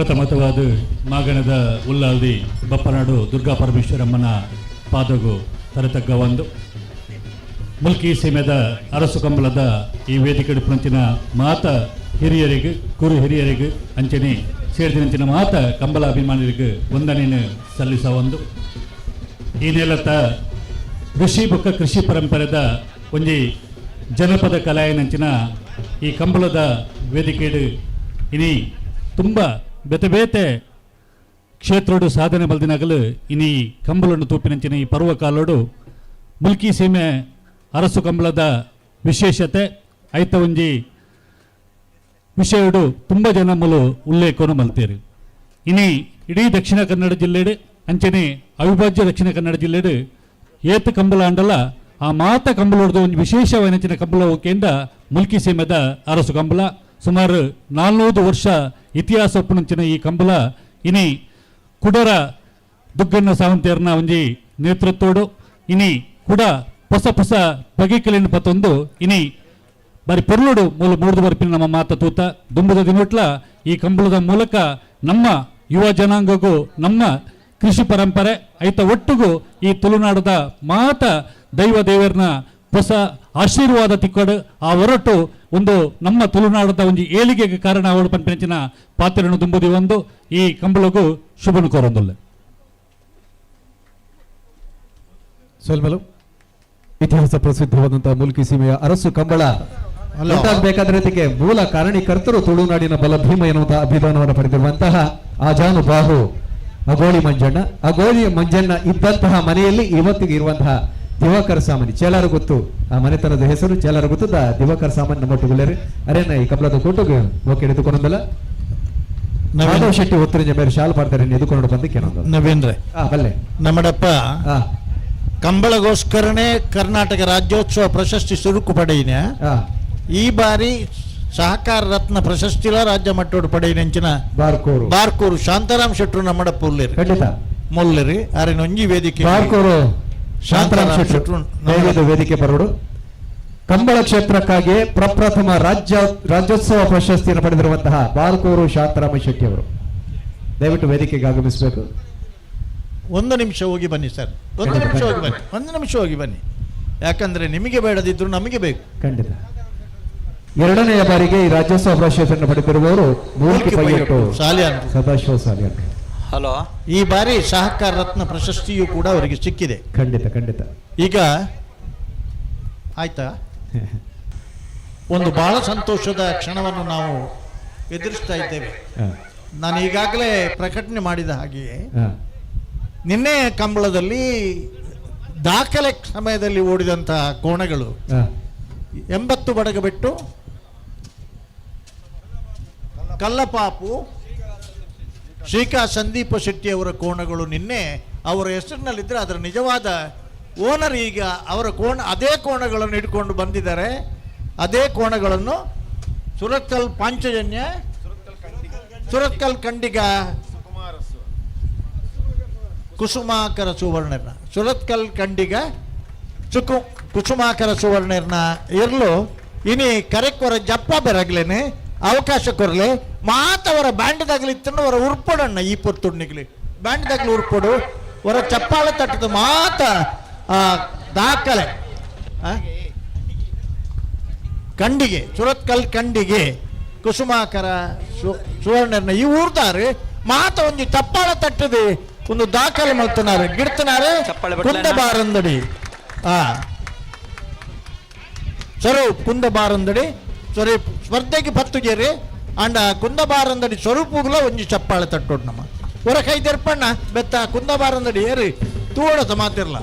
ಪ್ರಥಮತವಾದ ಮಾಗಣದ ಉಲ್ಲಾಲ್ದಿ ಬಪ್ಪನಾಡು ದುರ್ಗಾ ಪರಮೇಶ್ವರಮ್ಮನ ಪಾದಗು ತರತಕ್ಕ ಒಂದು ಮುಲ್ಕಿ ಸೀಮೆದ ಅರಸು ಕಂಬಳದ ಈ ವೇದಿಕೆ ಪಂಚಿನ ಮಾತ ಹಿರಿಯರಿಗೆ ಕುರು ಹಿರಿಯರಿಗೆ ಅಂಚನೆ ಸೇರಿದಂಚಿನ ಮಾತ ಕಂಬಳ ಅಭಿಮಾನಿಗಳಿಗೆ ವಂದನೆಯನ್ನು ಸಲ್ಲಿಸ ಒಂದು ಈ ನೆಲತ ಋಷಿ ಬೊಕ್ಕ ಕೃಷಿ ಪರಂಪರೆದ ಒಂಜಿ ಜನಪದ ಕಲಾಯನಂಚಿನ ಈ ಕಂಬಳದ ವೇದಿಕೆಡು ಇನಿ ತುಂಬ ಬೇತೆ ಬೇತೆ ಕ್ಷೇತ್ರೋಡು ಸಾಧನೆ ಬಲ್ದಿನಾಗಲು ಇನಿ ಕಂಬಳನ್ನು ತೂಪಿನಂಚಿನ ಈ ಪರ್ವ ಕಾಲೋಡು ಮುಲ್ಕಿ ಸೀಮೆ ಅರಸು ಕಂಬಳದ ವಿಶೇಷತೆ ಐತ ಒಂಜಿ ವಿಷಯಡು ತುಂಬ ಜನ ಮೂಲು ಉಲ್ಲೇಖವನ್ನು ಮಲ್ತೇರಿ ಇನಿ ಇಡೀ ದಕ್ಷಿಣ ಕನ್ನಡ ಜಿಲ್ಲೆಡು ಅಂಚನೆ ಅವಿಭಾಜ್ಯ ದಕ್ಷಿಣ ಕನ್ನಡ ಜಿಲ್ಲೆಡು ಏತು ಕಂಬಳ ಅಂಡಲ ಆ ಮಾತ ಕಂಬಳದ ಒಂದು ವಿಶೇಷವಾದ ಕಂಬಳ ಓಕೆಂಡ ಮುಲ್ಕಿ ಸೀಮೆದ ಅರಸು ಕಂಬಳ ಸುಮಾರು 400 ವರ್ಷ ಇತಿಹಾಸ ಒಪ್ಪುನಂಚಿನ ಈ ಕಂಬಳ ಇನಿ ಕುಡರ ದುಗ್ಗಣ್ಣ ಸಾವಂತಿಯರ್ನ ಒಂಜಿ ನೇತೃತ್ವಡು ಇನಿ ಕುಡ ಹೊಸ ಹೊಸ ಬಗೆಕಲಿನ ಪತ್ತೊಂದು ಇನಿ ಬಾರಿ ಪೊರ್ಲುಡು ಮೂಲ ಮೂಡ್ದು ಬರ್ಪಿನ ನಮ್ಮ ಮಾತ ತೂತ ದುಂಬದ ದಿನಟ್ಲ ಈ ಕಂಬಳದ ಮೂಲಕ ನಮ್ಮ ಯುವ ಜನಾಂಗಗೂ ನಮ್ಮ ಕೃಷಿ ಪರಂಪರೆ ಐತ ಒಟ್ಟಿಗೂ ಈ ತುಳುನಾಡದ ಮಾತ ದೈವ ದೇವರನ್ನ ಹೊಸ ಆಶೀರ್ವಾದ ತಿಕ್ಕೊಡು ಆ ಹೊರಟು ಒಂದು ನಮ್ಮ ತುಳುನಾಡದ ಒಂದು ಏಳಿಗೆಗೆ ಕಾರಣ ಅವಳು ಪಂಪಿನ ಪಾತ್ರವನ್ನು ದುಂಬುದಿ ಒಂದು ಈ ಕಂಬಳಗೂ ಶುಭನು ಕೋರೊಂದುಲ್ಲೆ ಸೋಲ್ಮಲು ಇತಿಹಾಸ ಪ್ರಸಿದ್ಧವಾದಂತಹ ಮುಲ್ಕಿ ಸೀಮೆಯ ಅರಸು ಕಂಬಳ ಬೇಕಾದ್ರೆ ಇದಕ್ಕೆ ಮೂಲ ಕಾರಣೀಕರ್ತರು ತುಳುನಾಡಿನ ಬಲ ಭೀಮ ಎನ್ನುವಂತಹ ಅಭಿದಾನವನ್ನು ಪಡೆದಿರುವಂತಹ ಆಜಾನುಬಾಹು ಅಗೋಳಿ ಮಂಜಣ್ಣ. ಅಗೋಳಿ ಮಂಜಣ್ಣ ಇದ್ದಂತಹ ಮನೆಯಲ್ಲಿ ಇವತ್ತಿಗೆ ಇರುವಂತಹ ದಿವಾಕರ್ ಸಾಮಾನಿ ಚೇಲಾರ ಗೊತ್ತು ಆ ಮನೆತನದ ಹೆಸರು ಚೇಲಾರ ಗೊತ್ತದ ದಿವಾಕರ್ ಸಾಮಾನ್ ನಮ್ಮ ಟುಗುಲೇರಿ ಅರೇನ ಈ ಕಬ್ಲದ ಕೊಟ್ಟುಗೆ ಓಕೆ ಎದುಕೊಂಡಲ್ಲ ಮಾಧವ್ ಶೆಟ್ಟಿ ಒತ್ತರಿಂದ ಬೇರೆ ಶಾಲ್ ಪಾಡ್ತಾರೆ ಎದುಕೊಂಡು ಬಂದಕ್ಕೆ ಏನೊಂದು ನವೀನ್ರೆ ಬಲ್ಲೆ ನಮ್ಮಡಪ್ಪ ಕಂಬಳಗೋಸ್ಕರನೇ ಕರ್ನಾಟಕ ರಾಜ್ಯೋತ್ಸವ ಪ್ರಶಸ್ತಿ ಸುರುಕು ಪಡೆಯಿನ ಈ ಬಾರಿ ಸಹಕಾರ ರತ್ನ ಪ್ರಶಸ್ತಿಲ ರಾಜ್ಯ ಮಟ್ಟೋಡು ಪಡೆಯಿನೆಂಚಿನ ಬಾರ್ಕೂರು ಶಾಂತಾರಾಮ್ ಶೆಟ್ರು ನಮ್ಮಡಪ್ಪ ಉಲ್ಲೇರಿ ಖಂಡಿತ ಮುಲ್ಲೇರಿ ಅರಿನ ಒಂಜಿ ವೇದಿಕೆ ಬಾರ್ಕೂರು ಶಾಂತಾರಾಮ್ ಶೆಟ್ರು ವೇದಿಕೆ ಬರೋಡು ಕಂಬಳ ಕ್ಷೇತ್ರಕ್ಕಾಗಿ ಪ್ರಪ್ರಥಮ ರಾಜ್ಯೋತ್ಸವ ಪ್ರಶಸ್ತಿಯನ್ನು ಪಡೆದಿರುವಂತಹ ಬಾರ್ಕೂರು ಶಾಂತಾರಾಮ ಶೆಟ್ಟಿ ಅವರು ದಯವಿಟ್ಟು ವೇದಿಕೆಗೆ ಆಗಮಿಸಬೇಕು. ಒಂದು ನಿಮಿಷ ಹೋಗಿ ಬನ್ನಿ ಸರ್, ಒಂದು ನಿಮಿಷ ಹೋಗಿ ಬನ್ನಿ ಯಾಕಂದ್ರೆ ನಿಮಗೆ ಬೇಡದಿದ್ರು ನಮಗೆ ಬೇಕು. ಖಂಡಿತ. ಎರಡನೆಯ ಬಾರಿಗೆ ಈ ರಾಜ್ಯೋತ್ಸವ ಪ್ರಶಸ್ತಿಯನ್ನು ಪಡೆದಿರುವವರು ಸದಾಶಿವ ಸಾಲಿಯಾನ್. ಹಲೋ. ಈ ಬಾರಿ ಸಹಕಾರ ರತ್ನ ಪ್ರಶಸ್ತಿಯು ಕೂಡ ಅವರಿಗೆ ಸಿಕ್ಕಿದೆ. ಖಂಡಿತ ಖಂಡಿತ. ಈಗ ಆಯ್ತಾ, ಒಂದು ಬಹಳ ಸಂತೋಷದ ಕ್ಷಣವನ್ನು ನಾವು ಎದುರಿಸ್ತಾ ಇದ್ದೇವೆ. ನಾನು ಈಗಾಗಲೇ ಪ್ರಕಟಣೆ ಮಾಡಿದ ಹಾಗೆಯೇ ನಿನ್ನೆ ಕಂಬಳದಲ್ಲಿ ದಾಖಲೆ ಸಮಯದಲ್ಲಿ ಓಡಿದಂತಹ ಕೋಣಗಳು 80 ಬಡಗ ಬಿಟ್ಟು ಕಲ್ಲಪಾಪು ಶ್ರೀಕಾ ಸಂದೀಪ ಶೆಟ್ಟಿ ಅವರ ಕೋಣಗಳು ನಿನ್ನೆ ಅವರ ಹೆಸರಿನಲ್ಲಿದ್ದರೆ ಅದರ ನಿಜವಾದ ಓನರ್ ಈಗ ಅವರ ಅದೇ ಕೋಣಗಳನ್ನು ಇಟ್ಕೊಂಡು ಬಂದಿದ್ದಾರೆ. ಅದೇ ಕೋಣಗಳನ್ನು ಸುರತ್ಕಲ್ ಪಾಂಚಜನ್ಯ, ಸುರತ್ಕಲ್ ಕಂಡಿಗ ಕುಸುಮಾಕರ ಸುವರ್ಣರ್ನ, ಸುರತ್ಕಲ್ ಕಂಡಿಗ ಕುಸುಮಾಕರ ಸುವರ್ಣರ್ನ ಇರ್ಲು ಇನಿ ಕರೆಕ್ವರ ಜಪ್ಪ ಬೆರಗ್ಲೇನೆ ಅವಕಾಶ ಕೊರಲೆ ಮಾತವರ ಬ್ಯಾಂಡ್ದಾಗ್ಲಿತ್ತನ್ನು ಅವರ ಉರ್ಪಡಣ್ಣ ಈ ಪೊತ್ತುಣ್ಣಿಗ್ಲಿ ಬ್ಯಾಂಡ್ದಾಗ್ಲಿ ಉರ್ಪಡು ಅವರ ಚಪ್ಪಾಳ ತಟ್ಟದ ಮಾತ ದಾಖಲೆ ಕಂಡಿಗೆ ಸುರತ್ಕಲ್ ಕಂಡಿಗೆ ಕುಸುಮಾಕರ ಸುವರ್ಣರ್ನ ಈ ಊರ್ದಾರು ಮಾತ ಒಂದು ಚಪ್ಪಾಳ ತಟ್ಟದೆ ಒಂದು ದಾಖಲೆ ಮಾಡ್ತನಾರೆ ಗಿಡ್ತನಾರೆ ಕುಂದಬಾರಂದಡಿ ಸ್ವರೂಪ್ ಕುಂದಬಾರಂದಡಿ ಸ್ವರೂಪ್ ಸ್ಪರ್ಧೆಗೆ ಪತ್ತುಗೇರಿ ಅಂಡ ಕುಂದಬಾರಂದಡಿ ಸ್ವರೂಪುಗಳ ಒಂಜಿ ಚಪ್ಪಾಳೆ ತಟ್ಟೋಡು ನಮ್ಮ ಹೊರ ಕೈ ತೆರ್ಪಣ್ಣ ಬೆತ್ತ ಕುಂದಬಾರಂದಡಿ ಏರಿ ತೂಡತ ಮಾತಿರ್ಲ.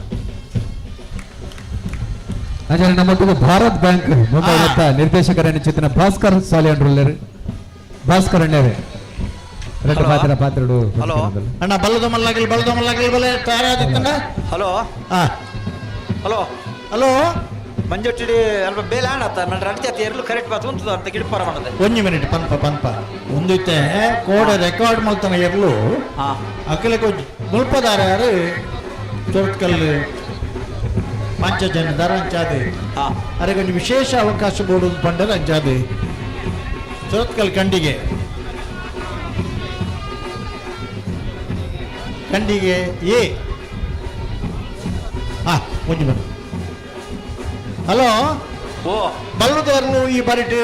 ಅಂದರೆ ನಮ್ಮೊಟ್ಟಿಗೆ ಭಾರತ್ ಬ್ಯಾಂಕ್ ಮುಂಬೈನತ್ತ ನಿರ್ದೇಶಕರ ಚಿತ್ರ ಭಾಸ್ಕರ್ ಸಾಲಿಯಂಡ್ರುಲ್ಲರು ಭಾಸ್ಕರ್ ಅಣ್ಣರೇ ಎರಡು ಮಾತಿನ ಪಾತ್ರಗಳು. ಅಣ್ಣ ಬಲ್ಲದ ಮಲ್ಲಾಗಲಿ ಬಲೆ ತಯಾರಾದಿತ್ತಣ್ಣ. ಹಲೋ ಹಲೋ ಹಲೋ ಮಂಜೊಟ್ಟಿಡಿ ಅಲ್ಪ ಬೇಲೆ ಆಣತ್ತ ನನ್ನ ಅಡ್ಜತಿ ಎರಲು ಕರೆಕ್ಟ್ ಬಾತ್ ಉಂಟು ಅಂತ ಗಿಡಪರ ಮಾಡದೆ 1 ಮಿನಿಟ್ ಪಂಪ ಒಂದಿತ್ತೆ ಕೋಡೆ ರೆಕಾರ್ಡ್ ಮಾಡ್ತಾನೆ ಎರಲು ಅಕ್ಕಲೆ ಮುಲ್ಪದಾರ ಯಾರು ಚೊರ್ಕಲ್ ಪಾಂಚಜನ ದಾರ ಅಂಚಾದೆ ಅರೆಗೆ ಒಂದು ವಿಶೇಷ ಅವಕಾಶ ಬೋಡುದು ಪಂಡರ ಅಂಚಾದೆ ಸುರತ್ಕಲ್ ಕಂಡಿಗೆ ಕಂಡಿಗೆ ಏ ಒಂಜಿ ಬನ್ನಿ. ಹಲೋ ಬಲ್ಲುದೇರ್ಲು ಈ ಬರಿಟ್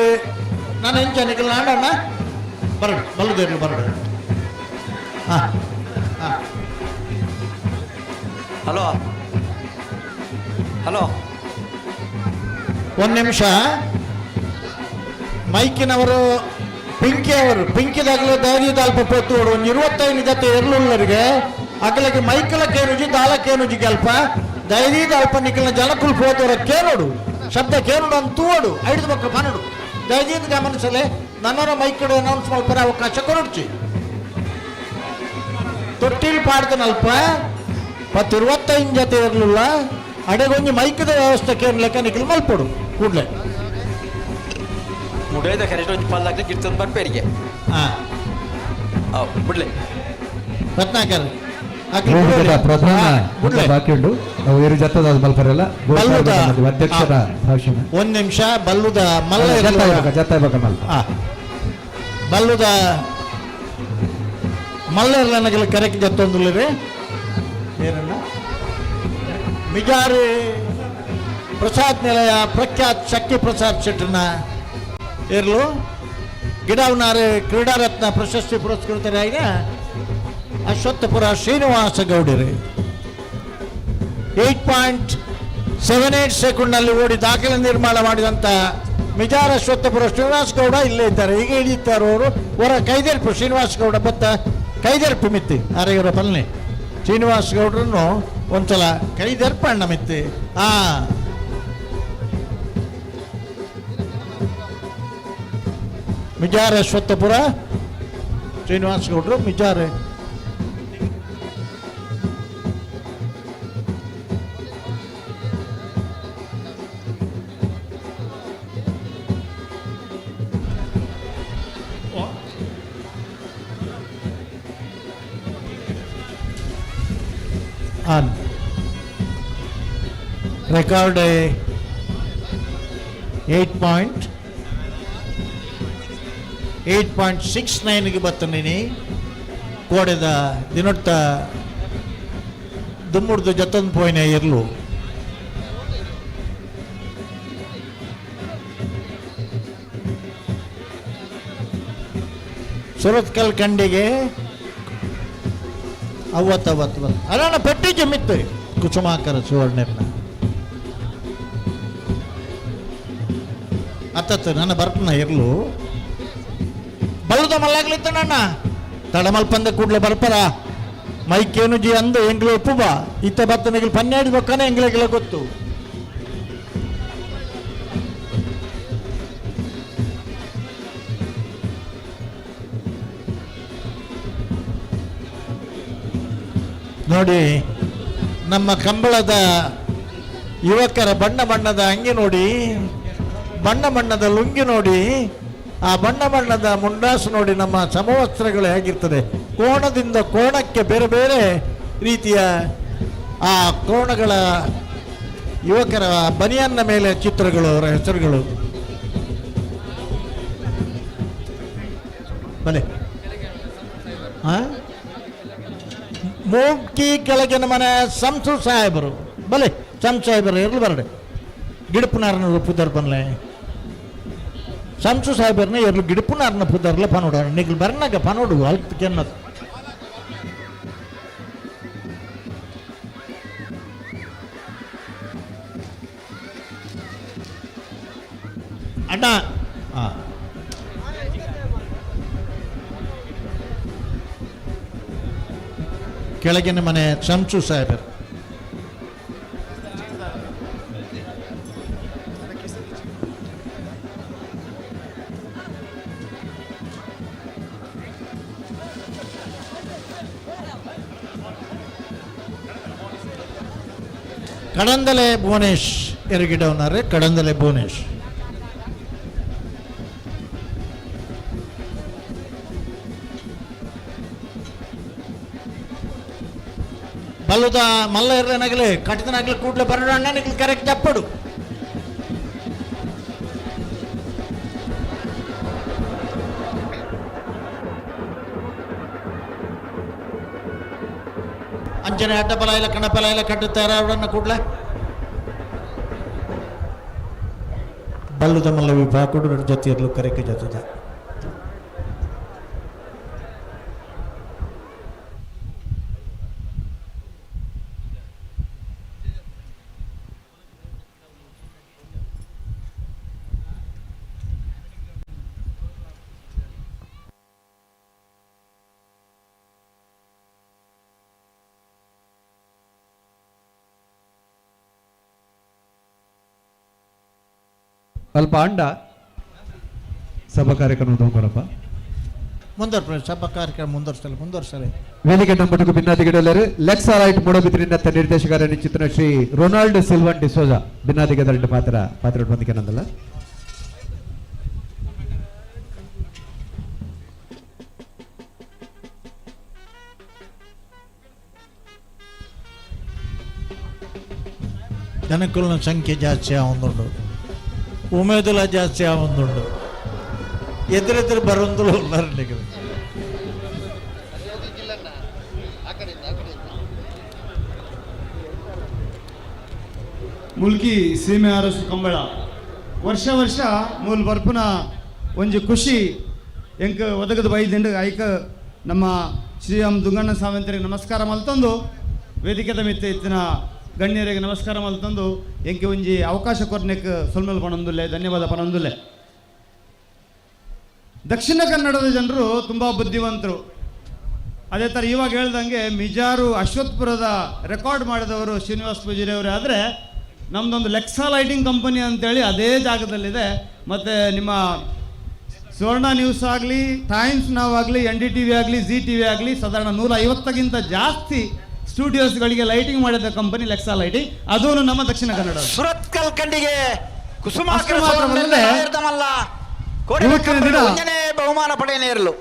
ನಾನು ಹೆಂಚ ನಿಖಲ್ ನಾಡಣ್ಣ ಬರಡು ಬಲ್ಲುದೇರ್ಲು ಬರಡು. ಹಲೋ ಹಲೋ ಒಂದು ನಿಮಿಷ. ಮೈಕಿನವರು ಪಿಂಕಿದಾಗಲೇ ಧೈರ್ಯದ ಅಲ್ಪ ಪೋತು ಒಂದು 25 ಜೊತೆ ಎರ್ಲುಳ್ಳರಿಗೆ ಅಗಲಕ್ಕೆ ಮೈಕಲಕ್ಕೇನುಜಿ ದಾಳಕ್ಕೇನುಜಿ ಅಲ್ಪ ಧೈರ್ಯದ ಅಲ್ಪ ನಿಖಲ್ನ ಜನಕುಲ್ ಪೋತವರ ಕೇಳೋಡು ಶಬ್ದ ಕೇಳೋಡು ಅಂತ ತೂವಡು 5 ಮಕ್ಕಳು ಪನ್ನಡು ಧೈರ್ಯದ ಗಮನಿಸಲೆ ನನ್ನರ ಮೈಕಡು ಅನೌನ್ಸ್ ಮಾಡ್ತಾರೆ ಅವಕಾಶ ಕೊರಡ್ಚಿ ತೊಟ್ಟಿಲ್ ಪಾಡ್ದನಲ್ಪ 25 ಜೊತೆ ಇರಲಿಲ್ಲ ಅಡೆಗೊಂಜಿ ಮೈಕದ ವ್ಯವಸ್ಥೆ ಕೇಳಲೆಕ್ಕ ನಿಖಲ್ ಮಲ್ಪಡು ಕೂಡಲೇ ಮುಡೇದ ಕರೆಕ್ಟ್ ಒಂದು ಪಲ್ಲಾಗ್ಲಿ ಗಿರ್ತದ ಬರ್ಪೇರಿಗೆ ಬಿಡ್ಲೆ ರತ್ನಾಕರ್ ಪ್ರಧಾನ ಬಾಕಿ ಉಂಟು ನಾವು ಏರು ಜತ್ತದ ಮಲ್ಪರಲ್ಲ ಅಧ್ಯಕ್ಷರ ಭಾಷಣ. ಒಂದ್ ನಿಮಿಷ ಬಲ್ಲುದ ಮಲ್ಲ ಬಲ್ಲುದ ಮಲ್ಲ ಕರೆಕ್ಟ್ ಜತ್ತೊಂದುಲ್ಲರಿ ಏನನ್ನ ಮಿಜಾರಿ ಪ್ರಸಾದ್ ನಿಲಯ ಪ್ರಖ್ಯಾತ್ ಶಕ್ತಿ ಪ್ರಸಾದ್ ಶೆಟ್ಟರ್ನ ಇರ್ಲು ಗಿಡವನಾರೆ ಕ್ರೀಡಾರತ್ನ ಪ್ರಶಸ್ತಿ ಪುರಸ್ಕೃತರಾಗಿನ ಅಶ್ವತ್ಥಪುರ ಶ್ರೀನಿವಾಸ ಗೌಡರು 8.78 ಸೆಕೆಂಡ್ನಲ್ಲಿ ಓಡಿ ದಾಖಲೆ ನಿರ್ಮಾಣ ಮಾಡಿದಂಥ ಮಿಜಾರ ಅಶ್ವತ್ಥಪುರ ಶ್ರೀನಿವಾಸ ಗೌಡ ಇಲ್ಲೇ ಇದ್ದಾರೆ. ಈಗ ಇಳಿತಾರೆ ಅವರು ಹೊರ ಕೈದೆರ್ಪು ಶ್ರೀನಿವಾಸ ಗೌಡ ಬತ್ತ ಕೈದೆರ್ಪು ಮಿತ್ತಿ ಅರೆಯವರ ಪಲ್ನೆ ಶ್ರೀನಿವಾಸ ಗೌಡ್ರನ್ನು ಒಂದ್ಸಲ ಕೈದೆರ್ಪ ಅಣ್ಣ ಮಿತ್ತಿ ಮಿಜಾರ ಅಶ್ವತ್ಥಪುರ ಶ್ರೀನಿವಾಸ ಗೌಡ್ರು ಮಿಜಾರ ರೆಕಾರ್ಡ್ 8.69ಗೆ ಬತ್ತನಿ ಕೋಡೆದ ದಿನೊಟ್ಟ ದುಮ್ಮುಡ್ದು ಜತೊಂದು ಪೋಯಿನ ಇರ್ಲು ಸುರತ್ಕಲ್ ಕಂಡಿಗೆ 50 ಅಲ್ಲ ಪೆಟ್ಟಿ ಜಮ್ಮಿತ್ತು ಕುಸುಮಾಕರ ಸುವರ್ಣರ್ನ ಅತ್ತತ್ತು ನನ್ನ ಬರ್ತನ ಇರ್ಲು ಬಲ್ಲುದ ಮಲ್ಲಾಗ್ಲಿತ್ತ ನನ್ನ ತಡಮಲ್ಪಂದ ಕೂಡ್ಲೆ ಬರ್ಪರ ಮೈಕೇನು ಜಿ ಅಂದು ಎಂಗ್ಲು ಉಪ್ಪು ಬಾ ಇತ್ತ ಬತ್ತನಿಗೆ 12 ಬೊಕ್ಕನೆ ಎಂಗ್ಲೆಗೆಲ್ಲ ಗೊತ್ತು ನೋಡಿ ನಮ್ಮ ಕಂಬಳದ ಯುವಕರ ಬಣ್ಣ ಬಣ್ಣದ ಅಂಗಿ ನೋಡಿ, ಬಣ್ಣ ಬಣ್ಣದ ಲುಂಗಿ ನೋಡಿ, ಆ ಬಣ್ಣ ಬಣ್ಣದ ಮುಂಡಾಸು ನೋಡಿ ನಮ್ಮ ಸಮವಸ್ತ್ರಗಳು ಹೇಗಿರ್ತದೆ. ಕೋಣದಿಂದ ಕೋಣಕ್ಕೆ ಬೇರೆ ಬೇರೆ ರೀತಿಯ ಆ ಕೋಣಗಳ ಯುವಕರ ಬನಿಯನ್ನ ಮೇಲೆ ಚಿತ್ರಗಳು, ಅವರ ಹೆಸರುಗಳು. ಬಲೆ ಮೂಕಿ ಕೆಳಗಿನ ಮನೆ ಸಂಸು ಸಾಹೇಬರು ಬಲೆ ಸಂಸು ಸಾಹೇಬರು ಇರಲು ಬರಡೆ ಗಿಡಪುನಾರನ ಪುದರ್ ಬನ್ಲೆ ಸಂಸು ಸಾಹೇಬರ್ನ ಎರ್ಲು ಗಿಡಪುನಾರನ ಪುದರ್ಲ ಪನೋಡ ನಿಗ್ಲು ಬರ್ನಾಗ ಪನೋಡು ಅಲ್ಕ್ ಕೆನ್ನದು ಅಣ್ಣ ಕೆಳಗಿನ ಮನೆ ಸಂಸು ಸಾಹೇಬರು ಕಡಂದಲೆ ಭುವನೇಶ್ ಎರಗಿಡವನಾರೆ ಕಡಂದಲೆ ಭುವನೇಶ್ ಬಲ್ಲುದ ಮಲ್ಲ ಎರ್ರನಾಗಲಿ ಕಟ್ಟಿದನಾಗಲಿ ಕೂಡ್ಲೆ ಬರೋಣ ಅಣ್ಣನಿಗೆ ಕರೆಕ್ಟ್ ಚಪ್ಪಡು ಅಂಚನೆ ಅಡ್ಡಪಲಾಯಿಲ ಕಣಪಲಾಯಿಲ ಕಟ್ಟುತ್ತಾರೆ ಅವರನ್ನು ಕೂಡಲೇ ಬಲ್ಲುದ ಮಲ್ಲ ವಿಭಾಗ ಕೂಡ ಜೊತೆಯಲ್ಲೂ ಕರೆಕೆ ಜೊತೆದ ಅಲ್ಪ ಅಂಡ ಸಭಾ ಕಾರ್ಯಕ್ರಮ ತಗೊಂಬರಪ್ಪ ಮುಂದುವರ್ಪ ಸಭಾ ಕಾರ್ಯಕ್ರಮ ಮುಂದುವರ್ಸಲಿ ವೇದಿಕೆ ನಂಬಟು ಭಿನ್ನಾದಿಗಡಲ್ಲರು ಲೆಕ್ಸಾಲೈಟ್ ಮೂಡಬಿದ್ರಿನತ್ತ ನಿರ್ದೇಶಕರ ಚಿತ್ರ ಶ್ರೀ ರೊನಾಲ್ಡ್ ಸಿಲ್ವನ್ ಡಿಸೋಜಾ ಭಿನ್ನಾದಿಗದ ಪಾತ್ರ ಬಂದಿಗೆ ನಂದಲ್ಲ ಜನಕ್ಕುల ಸಂಖ್ಯೆ ಜಾಸ್ತಿ ಆವಂದುಂಡು ಉಮೇದುಲ ಜಾಸ್ತಿ ಆವಂದುಂಡು ಎದುರೆದುರು ಬರೋಂದುಲು ಉಳ್ಳಾರಲಿಕ್ಕೆ ಮುಲ್ಕಿ ಸೀಮೆ ಅರಸು ಕಂಬಳ ವರ್ಷ ವರ್ಷ ಮೂಲ್ ಬರ್ಪುನ ಒಂಜಿ ಖುಷಿ ಎಂಕ್ ಒದಗದ ಬೈದಿಂಡು ಐಕ ನಮ್ಮ ಶ್ರೀರಾಮ್ ದುಂಗಣ್ಣ ಸಾವಂತರಿಗೆ ನಮಸ್ಕಾರ ಮಲ್ತಂದು ವೇದಿಕೆದ ಮಿತ್ತ ಇತ್ತಿನ ಗಣ್ಯರಿಗೆ ನಮಸ್ಕಾರ ಮಲ್ತಂದು ಎಂಕೆ ಒಂಜಿ ಅವಕಾಶ ಕೊರ್ನೆಕ್ ಸೊಲ್ಮೇಲ್ ಪಣೊಂದುಲ್ಲೆ ಧನ್ಯವಾದ ಪಣೊಂದುಲ್ಲೆ. ದಕ್ಷಿಣ ಕನ್ನಡದ ಜನರು ತುಂಬ ಬುದ್ಧಿವಂತರು. ಅದೇ ಥರ ಇವಾಗ ಹೇಳ್ದಂಗೆ ಮಿಜಾರು ಅಶ್ವತ್ಪುರದ ರೆಕಾರ್ಡ್ ಮಾಡಿದವರು ಶ್ರೀನಿವಾಸ್ ಪೂಜಾರಿ ಅವರೇ. ಆದರೆ ನಮ್ಮದೊಂದು ಲೆಕ್ಸಾ ಲೈಟಿಂಗ್ ಕಂಪನಿ ಅಂತೇಳಿ ಅದೇ ಜಾಗದಲ್ಲಿದೆ. ಮತ್ತು ನಿಮ್ಮ ಸುವರ್ಣ ನ್ಯೂಸ್ ಆಗಲಿ, ಟೈಮ್ಸ್ ನಾವ್ ಆಗಲಿ, NDTV ಆಗಲಿ, ZTV ಆಗಲಿ ಸಾಧಾರಣ 150ಕ್ಕಿಂತ ಜಾಸ್ತಿ ಸ್ಟುಡಿಯೋಸ್ಗಳಿಗೆ ಲೈಟಿಂಗ್ ಮಾಡಿದ ಕಂಪನಿ ಲೆಕ್ಸಾ ಲೈಟಿಂಗ್. ಅದು ನಮ್ಮ ದಕ್ಷಿಣ ಕನ್ನಡ. ಸುರತ್ಕಲ್ ಕಂಡಿಗೆ ಬಹುಮಾನ ಪಡೆಯನೇರಲು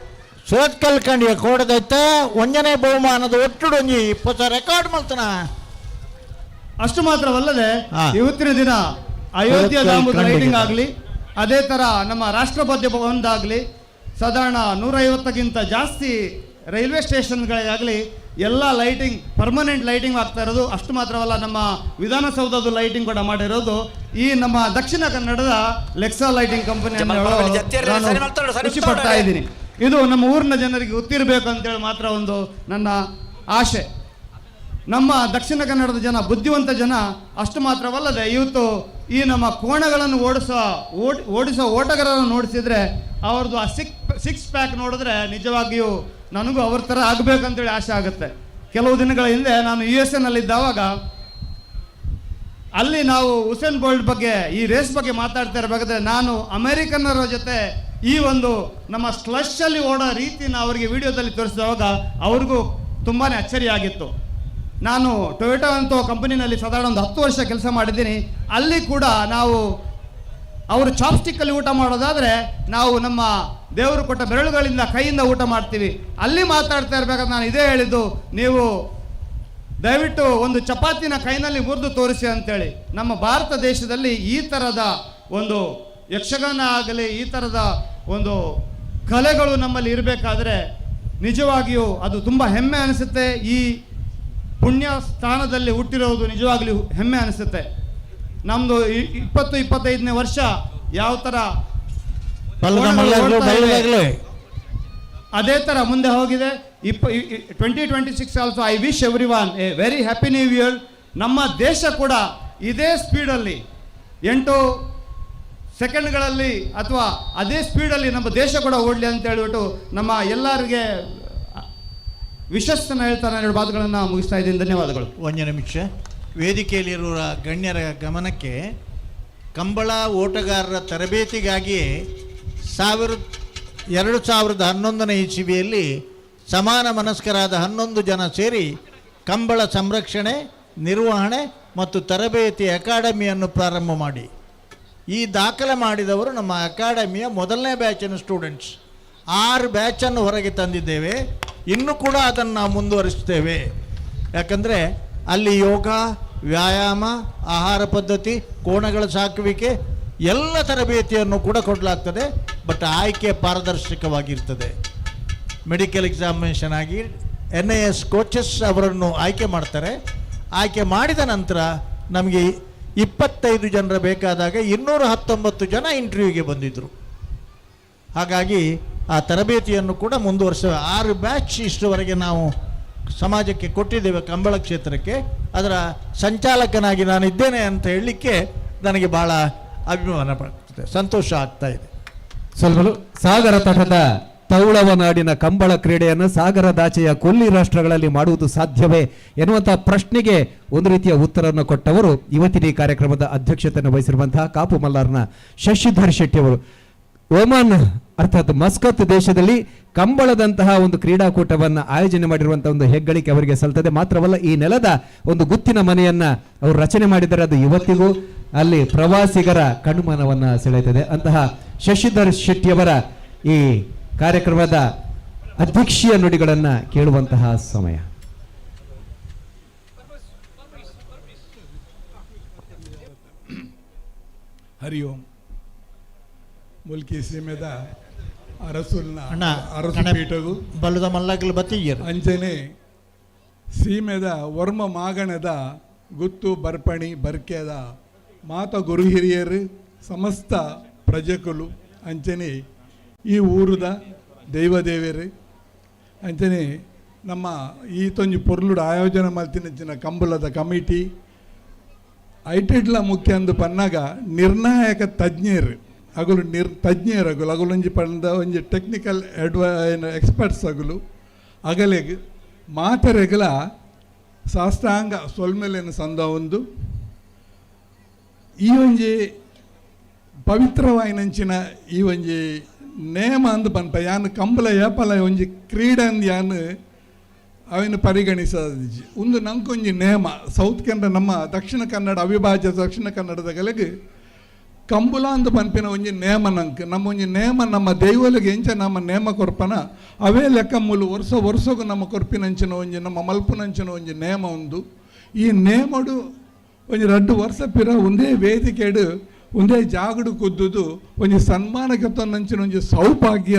ಸುರತ್ಕಲ್ ಕಂಡಿಗೆ ಕೋಡದೈತ ಒಂಜನೇ ಬಹುಮಾನದ ಒಟ್ಟು ಒಂಜಿ 20 ರೆಕಾರ್ಡ್ ಮಾಡ್ತಾನ. ಅಷ್ಟು ಮಾತ್ರವಲ್ಲದೆ ಇವತ್ತಿನ ದಿನ ಅಯೋಧ್ಯ ಧಾಮದ ಲೈಟಿಂಗ್ ಆಗಲಿ, ಅದೇ ಥರ ನಮ್ಮ ರಾಷ್ಟ್ರಪತಿ ಭವನದಾಗಲಿ, ಸಾಧಾರಣ 150ಕ್ಕಿಂತ ಜಾಸ್ತಿ ರೈಲ್ವೆ ಸ್ಟೇಷನ್ಗಳಿಗಾಗಲಿ ಎಲ್ಲ ಲೈಟಿಂಗ್ ಪರ್ಮನೆಂಟ್ ಲೈಟಿಂಗ್ ಆಗ್ತಾ ಇರೋದು. ಅಷ್ಟು ಮಾತ್ರವಲ್ಲ, ನಮ್ಮ ವಿಧಾನಸೌಧದ ಲೈಟಿಂಗ್ ಕೂಡ ಮಾಡಿರೋದು ಈ ನಮ್ಮ ದಕ್ಷಿಣ ಕನ್ನಡದ ಲೆಕ್ಸಾ ಲೈಟಿಂಗ್ ಕಂಪನಿ ಖುಷಿ ಪಡ್ತಾ ಇದ್ದೀನಿ. ಇದು ನಮ್ಮ ಊರಿನ ಜನರಿಗೆ ಗೊತ್ತಿರಬೇಕು ಅಂತೇಳಿ ಮಾತ್ರ ಒಂದು ನನ್ನ ಆಶೆ. ನಮ್ಮ ದಕ್ಷಿಣ ಕನ್ನಡದ ಜನ ಬುದ್ಧಿವಂತ ಜನ. ಅಷ್ಟು ಮಾತ್ರವಲ್ಲದೆ ಇವತ್ತು ಈ ನಮ್ಮ ಕೋಣಗಳನ್ನು ಓಡಿಸೋ ಓಟಗಾರರನ್ನು ನೋಡಿಸಿದ್ರೆ ಅವ್ರದ್ದು ಆ ಸಿಕ್ಸ್ ಪ್ಯಾಕ್ ನೋಡಿದ್ರೆ ನಿಜವಾಗಿಯೂ ನನಗೂ ಅವ್ರ ಥರ ಆಗಬೇಕಂತೇಳಿ ಆಸೆ ಆಗುತ್ತೆ. ಕೆಲವು ದಿನಗಳ ಹಿಂದೆ ನಾನು USA ನಲ್ಲಿದ್ದಾವಾಗ ಅಲ್ಲಿ ನಾವು ಉಸೇನ್ ಬೋಲ್ಟ್ ಬಗ್ಗೆ ಈ ರೇಸ್ ಬಗ್ಗೆ ಮಾತಾಡ್ತಾ ಇರಬೇಕಾದ್ರೆ ನಾನು ಅಮೆರಿಕನ್ನರ ಜೊತೆ ಈ ಒಂದು ನಮ್ಮ ಸ್ಲಶಲ್ಲಿ ಓಡೋ ರೀತಿನ ಅವರಿಗೆ ವಿಡಿಯೋದಲ್ಲಿ ತೋರಿಸಿದವಾಗ ಅವ್ರಿಗೂ ತುಂಬಾ ಅಚ್ಚರಿಯಾಗಿತ್ತು. ನಾನು ಟೊಯೋಟಾ ಅಂತ ಕಂಪನಿನಲ್ಲಿ ಸಾಧಾರಣ ಒಂದು 10 ವರ್ಷ ಕೆಲಸ ಮಾಡಿದ್ದೀನಿ. ಅಲ್ಲಿ ಕೂಡ ನಾವು ಅವರು ಚಾಪ್ಸ್ಟಿಕ್ಕಲ್ಲಿ ಊಟ ಮಾಡೋದಾದರೆ ನಾವು ನಮ್ಮ ದೇವರು ಕೊಟ್ಟ ಬೆರಳುಗಳಿಂದ ಕೈಯಿಂದ ಊಟ ಮಾಡ್ತೀವಿ. ಅಲ್ಲಿ ಮಾತಾಡ್ತಾ ಇರಬೇಕಾದ್ರೆ ನಾನು ಇದೇ ಹೇಳಿದ್ದು, ನೀವು ದಯವಿಟ್ಟು ಒಂದು ಚಪಾತಿನ ಕೈನಲ್ಲಿ ಮುರಿದು ತೋರಿಸಿ ಅಂತೇಳಿ. ನಮ್ಮ ಭಾರತ ದೇಶದಲ್ಲಿ ಈ ಥರದ ಒಂದು ಯಕ್ಷಗಾನ ಆಗಲಿ, ಈ ಥರದ ಒಂದು ಕಲೆಗಳು ನಮ್ಮಲ್ಲಿ ಇರಬೇಕಾದ್ರೆ ನಿಜವಾಗಿಯೂ ಅದು ತುಂಬ ಹೆಮ್ಮೆ ಅನಿಸುತ್ತೆ. ಈ ಪುಣ್ಯ ಸ್ಥಾನದಲ್ಲಿ ಹುಟ್ಟಿರೋದು ನಿಜವಾಗ್ಲೂ ಹೆಮ್ಮೆ ಅನಿಸುತ್ತೆ. ನಮ್ಮದು 20-25ನೇ ವರ್ಷ ಯಾವ ಥರ ಅದೇ ಥರ ಮುಂದೆ ಹೋಗಿದೆ. 2026 also I wish everyone A very happy new year. ನಮ್ಮ ದೇಶ ಕೂಡ ಇದೇ ಸ್ಪೀಡಲ್ಲಿ 8 ಸೆಕೆಂಡ್ಗಳಲ್ಲಿ ಅಥವಾ ಅದೇ ಸ್ಪೀಡಲ್ಲಿ ನಮ್ಮ ದೇಶ ಕೂಡ ಓಡಲಿ ಅಂತ ಹೇಳ್ಬಿಟ್ಟು ನಮ್ಮ ಎಲ್ಲರಿಗೆ ವಿಶಸ್ಸನ್ನು ಹೇಳ್ತಾನೆ 2 ಮಾತುಗಳನ್ನು ಮುಗಿಸ್ತಾ ಇದ್ದೀನಿ. ಧನ್ಯವಾದಗಳು. ಒಂದು ನಿಮಿಷ. ವೇದಿಕೆಯಲ್ಲಿರುವ ಗಣ್ಯರ ಗಮನಕ್ಕೆ, ಕಂಬಳ ಓಟಗಾರರ ತರಬೇತಿಗಾಗಿಯೇ 2011ನೇ ಇಸವಿಯಲ್ಲಿ ಸಮಾನ ಮನಸ್ಕರಾದ 11 ಜನ ಸೇರಿ ಕಂಬಳ ಸಂರಕ್ಷಣೆ, ನಿರ್ವಹಣೆ ಮತ್ತು ತರಬೇತಿ ಅಕಾಡೆಮಿಯನ್ನು ಪ್ರಾರಂಭ ಮಾಡಿ ಈ ದಾಖಲೆ ಮಾಡಿದವರು ನಮ್ಮ ಅಕಾಡೆಮಿಯ ಮೊದಲನೇ ಬ್ಯಾಚಿನ ಸ್ಟೂಡೆಂಟ್ಸ್. 6 ಬ್ಯಾಚನ್ನು ಹೊರಗೆ ತಂದಿದ್ದೇವೆ. ಇನ್ನೂ ಕೂಡ ಅದನ್ನು ನಾವು ಮುಂದುವರಿಸ್ತೇವೆ. ಯಾಕಂದರೆ ಅಲ್ಲಿ ಯೋಗ, ವ್ಯಾಯಾಮ, ಆಹಾರ ಪದ್ಧತಿ, ಕೋಣಗಳ ಸಾಕುವಿಕೆ ಎಲ್ಲ ತರಬೇತಿಯನ್ನು ಕೂಡ ಕೊಡಲಾಗ್ತದೆ. ಬಟ್ ಆಯ್ಕೆ ಪಾರದರ್ಶಕವಾಗಿರ್ತದೆ. ಮೆಡಿಕಲ್ ಎಕ್ಸಾಮಿನೇಷನ್ ಆಗಿ NIS ಕೋಚಸ್ ಅವರನ್ನು ಆಯ್ಕೆ ಮಾಡ್ತಾರೆ. ಆಯ್ಕೆ ಮಾಡಿದ ನಂತರ ನಮಗೆ 25 ಜನರ ಬೇಕಾದಾಗ 219 ಜನ ಇಂಟರ್ವ್ಯೂಗೆ ಬಂದಿದ್ದರು. ಹಾಗಾಗಿ ಆ ತರಬೇತಿಯನ್ನು ಕೂಡ ಮುಂದುವರಿಸ 6 ಬ್ಯಾಚ್ ಇಷ್ಟರವರೆಗೆ ನಾವು ಸಮಾಜಕ್ಕೆ ಕೊಟ್ಟಿದ್ದೇವೆ ಕಂಬಳ ಕ್ಷೇತ್ರಕ್ಕೆ. ಅದರ ಸಂಚಾಲಕನಾಗಿ ನಾನಿದ್ದೇನೆ ಅಂತ ಹೇಳಲಿಕ್ಕೆ ನನಗೆ ಭಾಳ ಅಭಿಮಾನ ಪಡ್ತದೆ, ಸಂತೋಷ ಆಗ್ತಾ ಇದೆ. ಸ್ವಲ್ಪ ಸಾಗರ ತಟದ ತೌಳವ ನಾಡಿನ ಕಂಬಳ ಕ್ರೀಡೆಯನ್ನು ಸಾಗರದಾಚೆಯ ಕೊಲ್ಲಿ ರಾಷ್ಟ್ರಗಳಲ್ಲಿ ಮಾಡುವುದು ಸಾಧ್ಯವೇ ಎನ್ನುವಂತಹ ಪ್ರಶ್ನೆಗೆ ಒಂದು ರೀತಿಯ ಉತ್ತರವನ್ನು ಕೊಟ್ಟವರು ಇವತ್ತಿನ ಈ ಕಾರ್ಯಕ್ರಮದ ಅಧ್ಯಕ್ಷತೆಯನ್ನು ವಹಿಸಿರುವಂತಹ ಕಾಪು ಮಲ್ಲಾರ್ನ ಶಶಿಧರ್ ಶೆಟ್ಟಿ ಅವರು. ಒಮಾನ್ ಅರ್ಥಾತ್ ಮಸ್ಕತ್ ದೇಶದಲ್ಲಿ ಕಂಬಳದಂತಹ ಒಂದು ಕ್ರೀಡಾಕೂಟವನ್ನು ಆಯೋಜನೆ ಮಾಡಿರುವಂತಹ ಒಂದು ಹೆಗ್ಗಳಿಕೆ ಅವರಿಗೆ ಸಲ್ತದೆ. ಮಾತ್ರವಲ್ಲ, ಈ ನೆಲದ ಒಂದು ಗುತ್ತಿನ ಮನೆಯನ್ನ ಅವರು ರಚನೆ ಮಾಡಿದರೆ ಅದು ಇವತ್ತಿಗೂ ಅಲ್ಲಿ ಪ್ರವಾಸಿಗರ ಕಣ್ಮನವನ್ನ ಸೆಳೆಯುತ್ತದೆ. ಅಂತಹ ಶಶಿಧರ್ ಶೆಟ್ಟಿಯವರ ಈ ಕಾರ್ಯಕ್ರಮದ ಅಧ್ಯಕ್ಷೀಯ ನುಡಿಗಳನ್ನ ಕೇಳುವಂತಹ ಸಮಯ. ಹರಿ ಓಂ. ಮುಲ್ಕಿ ಸೀಮೆದ ಅರಸುಲ್ನ ಅರಸು ಪೀಠವು ಬಲ್ಲದ ಮಲ್ಲಗಲು ಬತ್ತಿಯರು ಅಂಜನೆ ಸೀಮೆದ ವರ್ಮ ಮಾಗಣದ ಗುತ್ತು ಬರ್ಪಣಿ ಬರ್ಕೆದ ಮಾತ ಗುರು ಹಿರಿಯರು ಸಮಸ್ತ ಪ್ರಜೆಗಳು ಅಂಚನೆ ಈ ಊರುದ ದೈವದೇವರು ಅಂಚನೆ ನಮ್ಮ ಈತೊಂಜಿ ಪೊರ್ಲುಡು ಆಯೋಜನೆ ಮಲ್ತಿನ ಕಂಬಳದ ಕಮಿಟಿ ಐಟಿಡ್ಲ ಮುಖ್ಯ ಅಂದು ಪನ್ನಾಗ ನಿರ್ಣಾಯಕ ತಜ್ಞರು ಅಗಲು ತಜ್ಞರು ಅಗಲೊಂಜಿ ಪಂಡ ಒಂಜಿ ಟೆಕ್ನಿಕಲ್ ಎಕ್ಸ್ಪರ್ಟ್ಸ್ ಅಗಲು ಅಗಲೆಗ್ ಮಾತರೆಗಲ ಸಾಷ್ಟಾಂಗ ಸೊಲ್ಮೆಲೆನ ಸಂದ ಒಂದು ಈ ಒಂಜಿ ಪವಿತ್ರವಾಯಿನಂಚಿನ ಈ ಒಂಜಿ ನೇಮ ಅಂದು ಪನ್ಪ ಯಾನು ಕಂಬಳ ಏಪಲ ಒಂಜಿ ಕ್ರೀಡೆ ಅಂದು ಯಾನು ಅವನ್ನು ಪರಿಗಣಿಸದಿಜ್ಜಿ ಒಂದು ನಂಕೊಂಜಿ ನೇಮ ಸೌತ್ ಕನ್ನಡ ನಮ್ಮ ದಕ್ಷಿಣ ಕನ್ನಡ ಅವಿಭಾಜ್ಯ ದಕ್ಷಿಣ ಕನ್ನಡದ ಗಲೆಗೆ ಕಂಬುಲ ಅಂದು ಪನ್ಪಿನ ಒಂಜಿ ನೇಮ ನಂಗೆ ನಮ್ಮ ಒಂಜಿ ನೇಮ ನಮ್ಮ ದೈವಲಿಗೆ ಎಂಚ ನಮ್ಮ ನೇಮ ಕೊರ್ಪನ ಅವೇ ಲೆಕ್ಕ ಮೂಲು ವರ್ಷಗೂ ನಮ್ಮ ಕೊರ್ಪಿನಂಚಿನ ಒಂಜಿ ನಮ್ಮ ಮಲ್ಪುನಂಚಿನ ಒಂಜಿ ನೇಮ ಒಂದು ಈ ನೇಮಡು ಒಂಜಿ 2 ವರ್ಷ ಪಿರ ಒಂದೇ ವೇದಿಕೆಡು ಒಂದೇ ಜಾಗಡು ಕುದ್ದುದು ಒಂಜಿ ಸನ್ಮಾನಕ್ಕೆ ತಂದಂಚಿನ ಒಂಜಿ ಸೌಭಾಗ್ಯ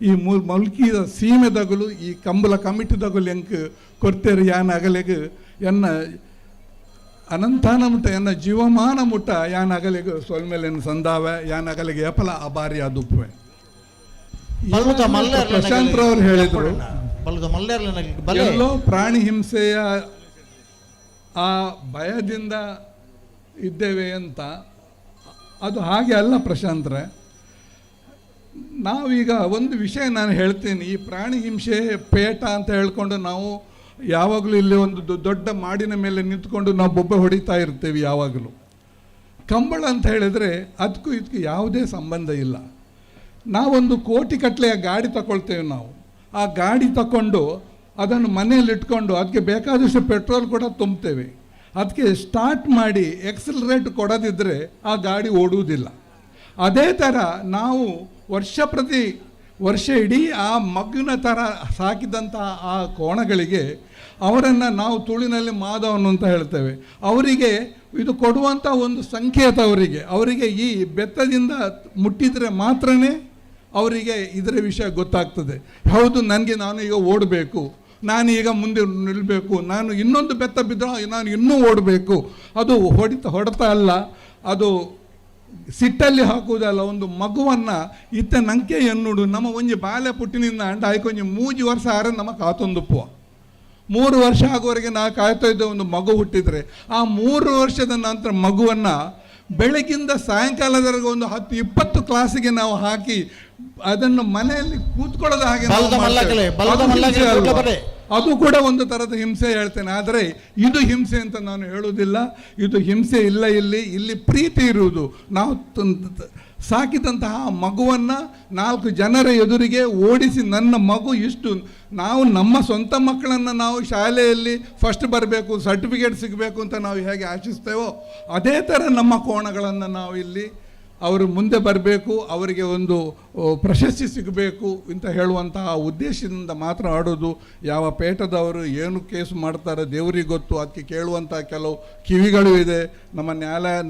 ಈ ಮಲ್ಕಿದ ಸೀಮೆದಗಲು ಈ ಕಂಬಳ ಕಮಿಟಿದಗಲು ಎಂಕ್ ಕೊರ್ತೇರು ಯಾನ ಅಗಲೆಗೆ ಎನ್ನ ಅನಂತಾನ ಮುಟ್ಟ ಎನ್ನ ಜೀವಮಾನ ಮುಟ್ಟ ಯಾನ ಅಗಲೆಗೆ ಸೊಲ್ಮೆಲೆನ ಸಂದಾವೆ ಯಾನ ಅಗಲೆಗೆ ಏಪಲ ಅಬಾರಿ ಅದುಪ್ಪುವೆ. ಪ್ರಶಾಂತ್ರವ್ರು ಹೇಳಿದ್ರು ಎಲ್ಲೋ ಪ್ರಾಣಿ ಹಿಂಸೆಯ ಆ ಭಯದಿಂದ ಇದ್ದೇವೆ ಅಂತ. ಅದು ಹಾಗೆ ಅಲ್ಲ ಪ್ರಶಾಂತ್ರೆ. ನಾವೀಗ ಒಂದು ವಿಷಯ ನಾನು ಹೇಳ್ತೀನಿ, ಈ ಪ್ರಾಣಿ ಹಿಂಸೆ ಪೇಟ ಅಂತ ಹೇಳ್ಕೊಂಡು ನಾವು ಯಾವಾಗಲೂ ಇಲ್ಲಿ ಒಂದು ದೊಡ್ಡ ಮಾಡಿನ ಮೇಲೆ ನಿಂತ್ಕೊಂಡು ನಾವು ಬೊಬ್ಬೆ ಹೊಡಿತಾ ಇರ್ತೀವಿ ಯಾವಾಗಲೂ. ಕಂಬಳ ಅಂತ ಹೇಳಿದರೆ ಅದಕ್ಕೂ ಇದಕ್ಕೂ ಯಾವುದೇ ಸಂಬಂಧ ಇಲ್ಲ. ನಾವೊಂದು ಕೋಟಿ ಕಟ್ಲೆಯ ಗಾಡಿ ತಗೊಳ್ತೇವೆ ನಾವು. ಆ ಗಾಡಿ ತಗೊಂಡು ಅದನ್ನು ಮನೆಯಲ್ಲಿ ಇಟ್ಕೊಂಡು ಅದಕ್ಕೆ ಬೇಕಾದಷ್ಟು ಪೆಟ್ರೋಲ್ ಕೂಡ ತುಂಬ್ತೇವೆ. ಅದಕ್ಕೆ ಸ್ಟಾರ್ಟ್ ಮಾಡಿ ಎಕ್ಸಲರೇಟ್ ಕೊಡೋದಿದ್ದರೆ ಆ ಗಾಡಿ ಓಡುವುದಿಲ್ಲ. ಅದೇ ಥರ ನಾವು ಪ್ರತಿ ವರ್ಷ ಇಡೀ ಆ ಮಗುವಿನ ಥರ ಸಾಕಿದಂತಹ ಆ ಕೋಣಗಳಿಗೆ ಅವರನ್ನು ನಾವು ತುಳಿನಲ್ಲಿ ಮಾಧವನು ಅಂತ ಹೇಳ್ತೇವೆ. ಅವರಿಗೆ ಇದು ಕೊಡುವಂಥ ಒಂದು ಸಂಕೇತ. ಅವರಿಗೆ ಈ ಬೆತ್ತದಿಂದ ಮುಟ್ಟಿದರೆ ಮಾತ್ರನೇ ಅವರಿಗೆ ಇದರ ವಿಷಯ ಗೊತ್ತಾಗ್ತದೆ. ಹೌದು, ನಾನು ಈಗ ಓಡಬೇಕು, ನಾನು ಈಗ ಮುಂದೆ ನಿಲ್ಲಬೇಕು, ನಾನು ಇನ್ನೊಂದು ಬೆತ್ತ ಬಿದ್ದರೆ ನಾನು ಇನ್ನೂ ಓಡಬೇಕು. ಅದು ಹೊಡೆತ ಅಲ್ಲ, ಅದು ಸಿಟ್ಟಲ್ಲಿ ಹಾಕುವುದಲ್ಲ. ಒಂದು ಮಗುವನ್ನು ಇತ್ತ ನಂಕೆ ಎನ್ನುಡು ನಮ್ಮ ಒಂಜಿ ಬಾಲ್ಯ ಪುಟ್ಟಿನಿಂದ ಅಂಡ ಆಯ್ಕೊಂಜಿ 3 ವರ್ಷ ಆರೆ ನಮ್ಮ ಕಾತೊಂದುಪ್ಪುವ 3 ವರ್ಷ ಆಗುವವರೆಗೆ ನಾವು ಕಾಯ್ತಾ ಇದ್ದ ಒಂದು ಮಗು ಹುಟ್ಟಿದರೆ ಆ 3 ವರ್ಷದ ನಂತರ ಮಗುವನ್ನು ಬೆಳಗಿಂದ ಸಾಯಂಕಾಲದವರೆಗೆ ಒಂದು 10-20 ಕ್ಲಾಸಿಗೆ ನಾವು ಹಾಕಿ ಅದನ್ನು ಮನೆಯಲ್ಲಿ ಕೂತ್ಕೊಳ್ಳೋದು ಹಾಗೆ ಅದು ಕೂಡ ಒಂದು ಥರದ ಹಿಂಸೆ ಹೇಳ್ತೇನೆ. ಆದರೆ ಇದು ಹಿಂಸೆ ಅಂತ ನಾನು ಹೇಳುವುದಿಲ್ಲ. ಇದು ಹಿಂಸೆ ಇಲ್ಲ. ಇಲ್ಲಿ ಪ್ರೀತಿ ಇರುವುದು. ನಾವು ಸಾಕಿದಂತಹ ಮಗುವನ್ನು 4 ಜನರ ಎದುರಿಗೆ ಓಡಿಸಿ ನನ್ನ ಮಗು ಇಷ್ಟು ನಾವು ನಮ್ಮ ಸ್ವಂತ ಮಕ್ಕಳನ್ನು ನಾವು ಶಾಲೆಯಲ್ಲಿ ಫಸ್ಟ್ ಬರಬೇಕು, ಸರ್ಟಿಫಿಕೇಟ್ ಸಿಗಬೇಕು ಅಂತ ನಾವು ಹೇಗೆ ಆಶಿಸ್ತೇವೋ ಅದೇ ಥರ ನಮ್ಮ ಕೋಣಗಳನ್ನು ನಾವು ಇಲ್ಲಿ ಅವರು ಮುಂದೆ ಬರಬೇಕು, ಅವರಿಗೆ ಒಂದು ಪ್ರಶಸ್ತಿ ಸಿಗಬೇಕು ಅಂತ ಹೇಳುವಂತಹ ಉದ್ದೇಶದಿಂದ ಮಾತ್ರ ಆಡೋದು. ಯಾವ ಪೇಟದವರು ಏನು ಕೇಸು ಮಾಡ್ತಾರೆ ದೇವರಿಗೆ ಗೊತ್ತು. ಅದಕ್ಕೆ ಕೇಳುವಂಥ ಕೆಲವು ಕಿವಿಗಳು ಇದೆ. ನಮ್ಮ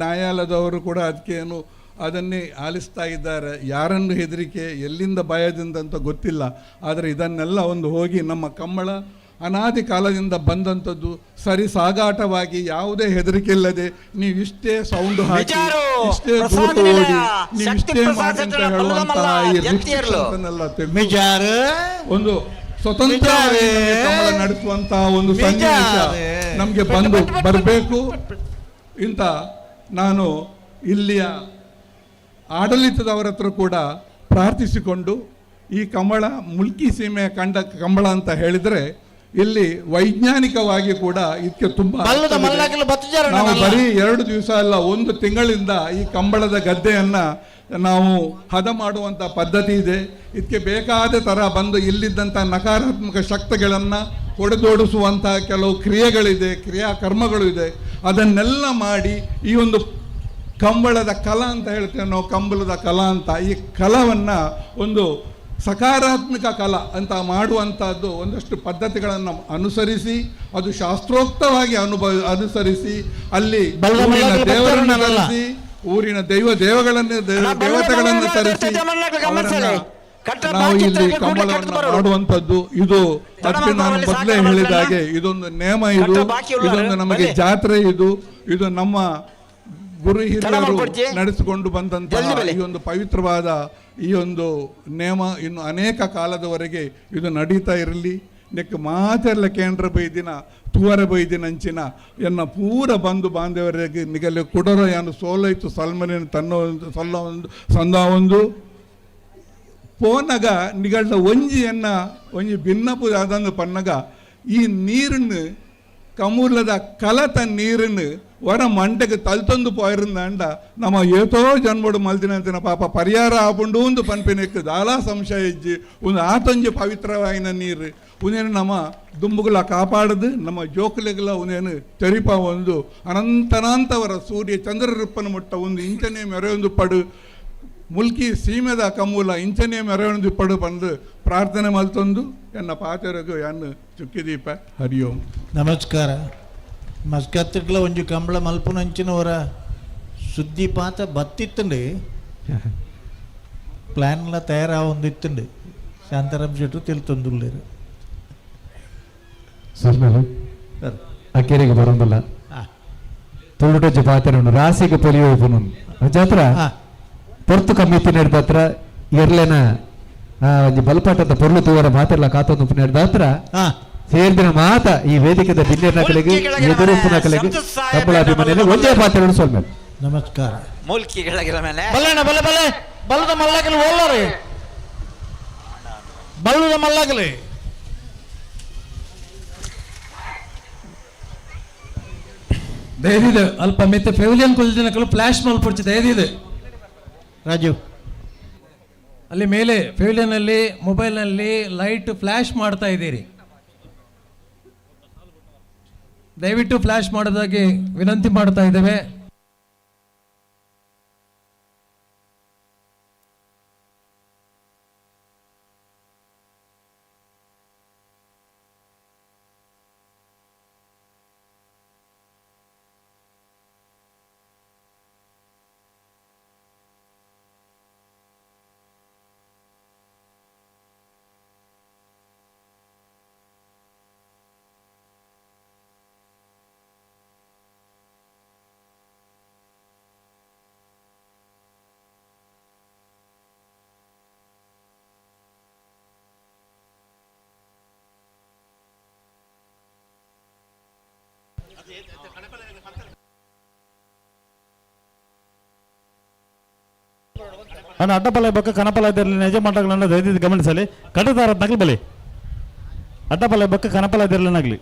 ನ್ಯಾಯಾಲಯದವರು ಕೂಡ ಅದಕ್ಕೆ ಅದನ್ನೇ ಆಲಿಸ್ತಾ ಇದ್ದಾರೆ. ಯಾರನ್ನು ಹೆದರಿಕೆ ಎಲ್ಲಿಂದ ಭಯದಿಂದ ಅಂತ ಗೊತ್ತಿಲ್ಲ. ಆದರೆ ಇದನ್ನೆಲ್ಲ ಹೋಗಿ ನಮ್ಮ ಕಂಬಳ ಅನಾದಿ ಕಾಲದಿಂದ ಬಂದಂಥದ್ದು, ಸರಿ ಸಾಗಾಟವಾಗಿ ಯಾವುದೇ ಹೆದರಿಕೆ ಇಲ್ಲದೆ ನೀವು ಇಷ್ಟೇ ಸೌಂಡ್ ಹಾಕಿ ಇಷ್ಟೇ ದೂರ ಓಡಿ ನೀವು ಇಷ್ಟೇ ಮಾಡಿ ಅಂತ ಹೇಳುವಂತಹ ಈ restrictions ಅನ್ನೆಲ್ಲ ತೆಗೆದು ಒಂದು ಸ್ವತಂತ್ರ ಕಮಲ ನಡೆಸುವಂತಹ ಒಂದು ಸನ್ನಿವೇಶ ನಮಗೆ ಬರಬೇಕು ಇಂತ ನಾನು ಇಲ್ಲಿಯ ಆಡಳಿತದವರ ಹತ್ರ ಕೂಡ ಪ್ರಾರ್ಥಿಸಿಕೊಂಡು, ಈ ಕಮಲ ಮುಲ್ಕಿ ಸೀಮೆಯ ಕಂಡ ಕಂಬಳ ಅಂತ ಹೇಳಿದರೆ ಇಲ್ಲಿ ವೈಜ್ಞಾನಿಕವಾಗಿ ಕೂಡ ಇದಕ್ಕೆ ತುಂಬಾ ನಾವು ಬರೀ 2 ದಿವಸ ಅಲ್ಲ 1 ತಿಂಗಳಿಂದ ಈ ಕಂಬಳದ ಗದ್ದೆಯನ್ನ ನಾವು ಹದ ಮಾಡುವಂಥ ಪದ್ಧತಿ ಇದೆ. ಇದಕ್ಕೆ ಬೇಕಾದ ಥರ ಬಂದು ಇಲ್ಲಿದ್ದಂಥ ನಕಾರಾತ್ಮಕ ಶಕ್ತಿಗಳನ್ನು ಹೊಡೆದೋಡಿಸುವಂಥ ಕೆಲವು ಕ್ರಿಯೆಗಳಿದೆ, ಕ್ರಿಯಾಕರ್ಮಗಳು ಇದೆ. ಅದನ್ನೆಲ್ಲ ಮಾಡಿ ಈ ಒಂದು ಕಂಬಳದ ಕಲಾ ಅಂತ ಹೇಳ್ತೇವೆ ನಾವು, ಕಂಬಳದ ಕಲಾ ಅಂತ, ಈ ಕಲಾವನ್ನು ಒಂದು ಸಕಾರಾತ್ಮಕ ಕಲಾ ಅಂತ ಮಾಡುವಂಥದ್ದು ಒಂದಷ್ಟು ಪದ್ಧತಿಗಳನ್ನು ಅನುಸರಿಸಿ, ಅದು ಶಾಸ್ತ್ರೋಕ್ತವಾಗಿ ಅನುಸರಿಸಿ, ಅಲ್ಲಿ ದೇವರನ್ನು ತರಿಸಿ, ಊರಿನ ದೇವತೆಗಳನ್ನು ತರಿಸಿ ನಾವು ಇಲ್ಲಿ ಕಂಬಳವನ್ನು ಮಾಡುವಂಥದ್ದು. ಇದು ಅದಕ್ಕೆ ನಾನು ಮೊದಲೇ ಹೇಳಿದ ಹಾಗೆ ಇದೊಂದು ನೇಮ, ಇದೊಂದು ನಮಗೆ ಜಾತ್ರೆ, ಇದು ನಮ್ಮ ಗುರು ಹಿರಿಯರು ನಡೆಸಿಕೊಂಡು ಬಂದಂತಹ ಈ ಒಂದು ಪವಿತ್ರವಾದ ಈ ಒಂದು ನೇಮ ಇನ್ನು ಅನೇಕ ಕಾಲದವರೆಗೆ ಇದು ನಡೀತಾ ಇರಲಿ. ನೆಕ್ ಮಾತೆಲ್ಲ ಕೇಂದ್ರ ಬೈದಿನ ತೂವರೆ ಬೈದಿನಂಚಿನ ಎನ್ನ ಪೂರ ಬಂಧು ಬಾಂಧವರಿಗೆ ನಿಗಲೆ ಕುಡರ ಯಾನು ಸೋಲೈತು ಸಲ್ಮನೆ ತನ್ನ ಒಂದು ಸಂದ ಒಂದು ಪೋನಗ ನಿಗಳ್ದ ಒಂಜಿ ಭಿನ್ನಪು ಅದನ್ನು ಪನ್ನಗ ಈ ನೀರನ್ನು ಕಮೂಲದ ಕಲತ ನೀರನ್ನು ವರ ಮಂಟೆಗೆ ತಲ್ತೊಂದು ಪೋயிருಂದ ನಮ್ಮ ಏತೋ ಜನ್ಮಡು ಮಲ್ದಿನಂತಿನ ಪಾಪ ಪರಿಹಾರ ಆಪುಂಡು ಒಂದು ಪನ್ಪಿನಕ್ಕೆ ದಾಲ ಸಂಶಯ ಇಜ್ಜಿ ಒಂದು ಆತೊಂಜಿ ಪವಿತ್ರವಾಯಿನ ನೀರು ಉನೇನು ನಮ್ಮ ದುಂಬುಗಳ ಕಾಪಾಡದು, ನಮ್ಮ ಜೋಕುಲೆಗಳ ಉನೇನು ತೆರಿಪ ಒಂದು ಅನಂತನಾಂತವರ ಸೂರ್ಯ ಚಂದ್ರರಿಪ್ಪನ ಮುಟ್ಟ ಒಂದು ಇಂಚನೆ ಮೆರೆಯೊಂದು ಪಡು ಮುಲ್ಕಿ ಸೀಮೆದ ಕಮೂಲ ಇಂಚನೆ ಮೆರೆಯೊಂದು ಪಡು ಬಂದು ಪ್ರಾರ್ಥನೆ ಮಲ್ತೊಂದು ಎನ್ನ ಪಾತೆರಗು ಎನ್ನು ಚುಕ್ಕಿದೀಪ. ಹರಿ ಓಂ. ನಮಸ್ಕಾರ. ಮಸ್ಕತ್ತಿರ್ಲ ಒಂಜಿ ಕಂಬಳ ಮಲ್ಪುನಂಚಿನವರ ಸುದ್ದಿ ಪಾತ ಬತ್ತಿತ್ತಂಡು ಪ್ಲಾನ್ಲ ತಯಾರಾವೊಂದಿತ್ತಂಡು ಶಾಂತಾರಾಮ್ ಶೆಟ್ರು ತಿಳ್ತೊಂದುಳ್ಳೇರು ಅಕ್ಕೇರಿಗೆ ಬರೋದಿಲ್ಲ ತುಳುಟೊಚ್ಚ ಪಾತ್ರ ರಾಸಿಗೆ ಪೊಲಿಯೋ ಜಾತ್ರ ಪೊರ್ತು ಕಮ್ಮಿತಿ ನಡೆದತ್ರ ಎರ್ಲೆನ ಒಂಜಿ ಬಲ್ಪಾಟದ ಪೊರ್ಲು ತೂವರ ಮಾತೆಲ್ಲ ಕಾತೊಂದು ನಡೆದತ್ರ ಸೇರಿದಿನ ಮಾತ ಈ ವೇದಿಕೆದ ಬಿನ್ನೇರ್ ನಕಲಿಗೆ ಎದುರುಪ್ಪು ನಕಲಿಗೆ ಕಂಬಳಾಭಿಮಾನಿಯಲ್ಲಿ ಒಂದೇ ಪಾತ್ರ ಸೊಲ್ಮೇಲೆ. ನಮಸ್ಕಾರ. ಮೂಲ್ಕಿಗಳ ಮೇಲೆ ಬಲ್ಲದ ಮಲ್ಲಾಗಲಿ ಓಲ್ಲರಿ ಬಲ್ಲದ ಮಲ್ಲಾಗಲಿ ದಯವಿದು ಅಲ್ಪ ಮೆತ್ತೆ ಪೆವಿಲಿಯನ್ ಕುಲ್ದಿನಕಲು ಫ್ಲಾಶ್ ಮಲ್ಪುಡ್ಚಿ ದಯವಿದು ರಾಜು ಅಲ್ಲಿ ಮೇಲೆ ಪೆವಿಲಿಯನ್ ಅಲ್ಲಿ ಮೊಬೈಲ್ನಲ್ಲಿ ಲೈಟ್ ಫ್ಲಾಶ್ ಮಾಡ್ತಾ ಇದ್ದೀರಿ, ದಯವಿಟ್ಟು ಫ್ಲಾಶ್ ಮಾಡೋದಾಗಿ ವಿನಂತಿ ಮಾಡ್ತಾ ಇದ್ದೇವೆ. ಅನ್ನ ಅಡ್ಡಪಲ ಬೊಕ್ಕ ಕನಪಲ ಇದರಲ್ಲಿ ನಿಜ ಮಟ್ಟಗಳನ್ನು ದಯವಿಟ್ಟು ಗಮನಿಸಲಿ. ಕಟ್ಟದಾರ ನಗಲಿ ಬಲಿ ಅಡ್ಡಪಲ ಬೊಕ್ಕ ಕನಪಲ ಇದರಲ್ಲಿ ನಗಲಿ.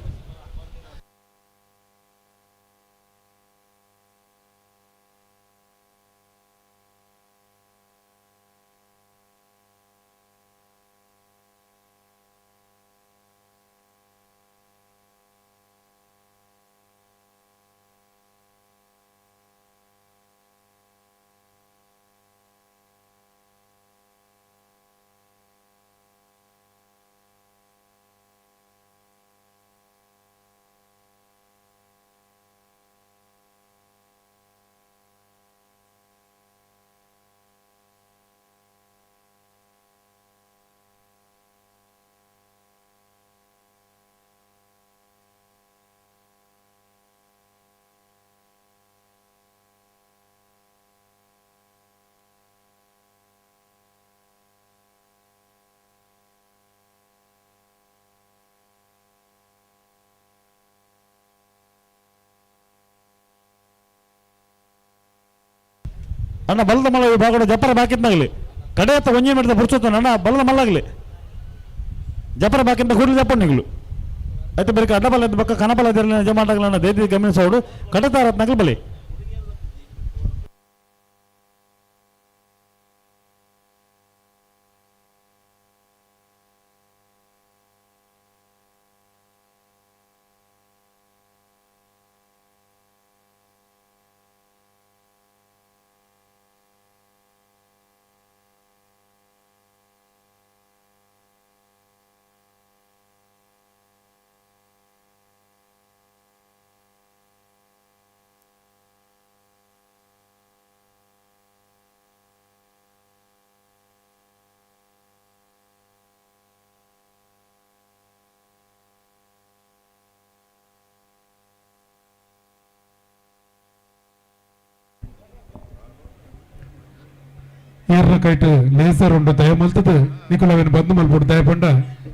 ಅಣ್ಣ ಬಲದ ಮಲ್ಲ ವಿಭಾಗದ ಜಪರ ಬಾಕಿತ್ನಾಗಲಿ ಕಡೆ ಹತ್ತ ಒಂಜಿ ಮಾಡಿದ ಬುರ್ಚೋತ ಅಣ್ಣ ಬಲದ ಮಲ್ಲಾಗಲಿ ಜಪರ ಬಾಕಿಂತ ಕೂಡಲಿ ಜಪ್ಪಣ್ಣಿಗಳು అయితే మరి అడ్డపల్ల పక్క కనపల్ల జరిగిన జమాటలను దేది గమనించాడు కడతారత్నకలు బలి ಏರ್ನ ಕೈಟ್ ಲೇಸರ್ ಉಂಡು ದಯ ಮಲ್ತದ ನಿಕುಲವೇನು ಬಂದು ಮಲ್ಪುಡು ದಯ ಪಂಡ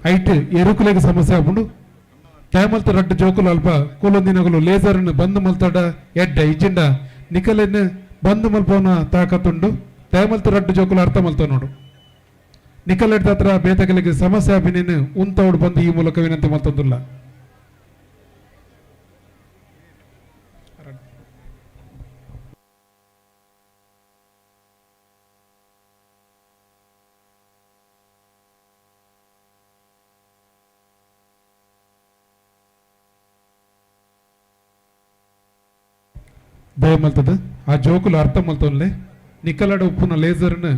ಐಟ್ ಎರುಕುಲೆಗೆ ಸಮಸ್ಯೆ ಆಪುಂಡು ದಯ ಮಲ್ತ ರಡ್ಡು ಜೋಕುಲು ಅಲ್ಪ ಕೂಲೊಂದಿನಗುಲು ಲೇಸರ್ ಬಂದು ಮಲ್ತಾಡ ಎಡ್ಡ ಇಜ್ಜಿಂಡ ನಿಕಲೆನ್ ಬಂದು ಮಲ್ಪವನ ತಾಕತ್ತುಂಡು ದಯ ಮಲ್ತ ರಡ್ಡು ಜೋಕುಲು ಅರ್ಥ ಮಲ್ತ ನೋಡು ನಿಕಲ್ ಎಡ್ದ ಹತ್ರ ಬೇತಗಳಿಗೆ ಸಮಸ್ಯೆ ಆಪಿನೇನು ಉಂತವಡು ಬಂದು ಈ ಮೂಲಕ ವಿನಂತಿ ಮಲ್ತಂದುಲ್ಲ ದಯ ಮಲ್ತದ ಆ ಜೋಕುಲು ಅರ್ಥ ಮಲ್ತೋನ್ಲೆ ನಿಕಲಡ ಉಪ್ಪುನ ಲೇಸರ್ನ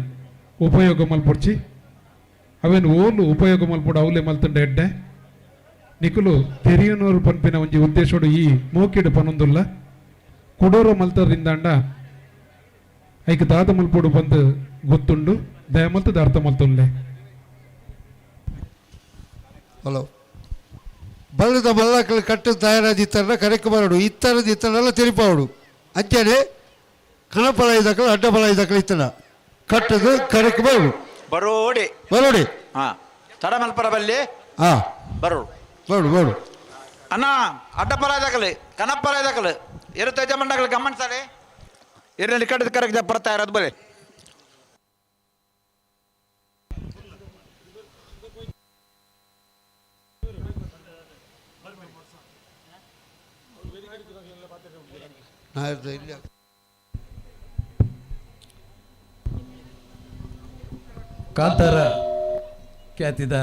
ಉಪಯೋಗ ಮಲ್ಪೊಡ್ಚಿ ಅವೇನು ಓಲು ಉಪಯೋಗ ಮಲ್ಪೊಡು ಅವಲೆ ಮಲ್ತಂಡ ಎಡ್ಡೆ ನಿಕುಲು ತೆರಿಯನೂರು ಪನ್ಪಿನ ಒಂಜಿ ಉದ್ದೇಶೋಡು ಈ ಮೂಕಿಡು ಪನೊಂದುಲ್ಲ ಕೊಡೋರು ಮಲ್ತರಿಂದಾಂಡ ಐಕ್ ದಾದ ಮಲ್ಪೊಡು ಬಂದು ಗೊತ್ತುಂಡು ದಯ ಮಲ್ತದ ಅರ್ಥ ಮಲ್ತೋನ್ಲೆ ಹಲೋ ಬಲ್ಲದ ಮಲ್ಲಕಲು ಕಟ್ಟು ತಯಾರಾದಿತ್ತರನ್ನ ಕರೆಕ್ಟ್ ಮಾಡೋಡು ಇತ್ತರದ್ದು ಇತ್ತರಲ್ಲ ತೆರಿಪಾವಡು ಅಂಚನೆ ಕಣಪಲ ಇದಕ್ಕಳು ಅಡ್ಡಪಲ ಇದಕ್ಕಳು ಇತ್ತನ ಕಟ್ಟದು ಕರೆಕ್ಟ್ ಮಾಡೋಡು ಬರೋಡಿ ಬರೋಡಿ ಹಾ ತಡ ಮಲ್ಪರ ಬಲ್ಲಿ ಹಾ ಬರೋಡು ನೋಡು ನೋಡು ಅಣ್ಣ ಅಡ್ಡಪರ ಇದಕ್ಕಲು ಕನಪರ ಇದಕ್ಕಲು ಇರು ತಜಮಂಡಗಳು ಗಮನಿಸ್ತಾರೆ ಇರಲ್ಲಿ ಕಟ್ಟದ ಕರೆಕ್ಟ್ ಬರ್ತಾ ಇರೋದು ಬರೀ ಕಾಂತಾರ ಖ್ಯಾತಿದ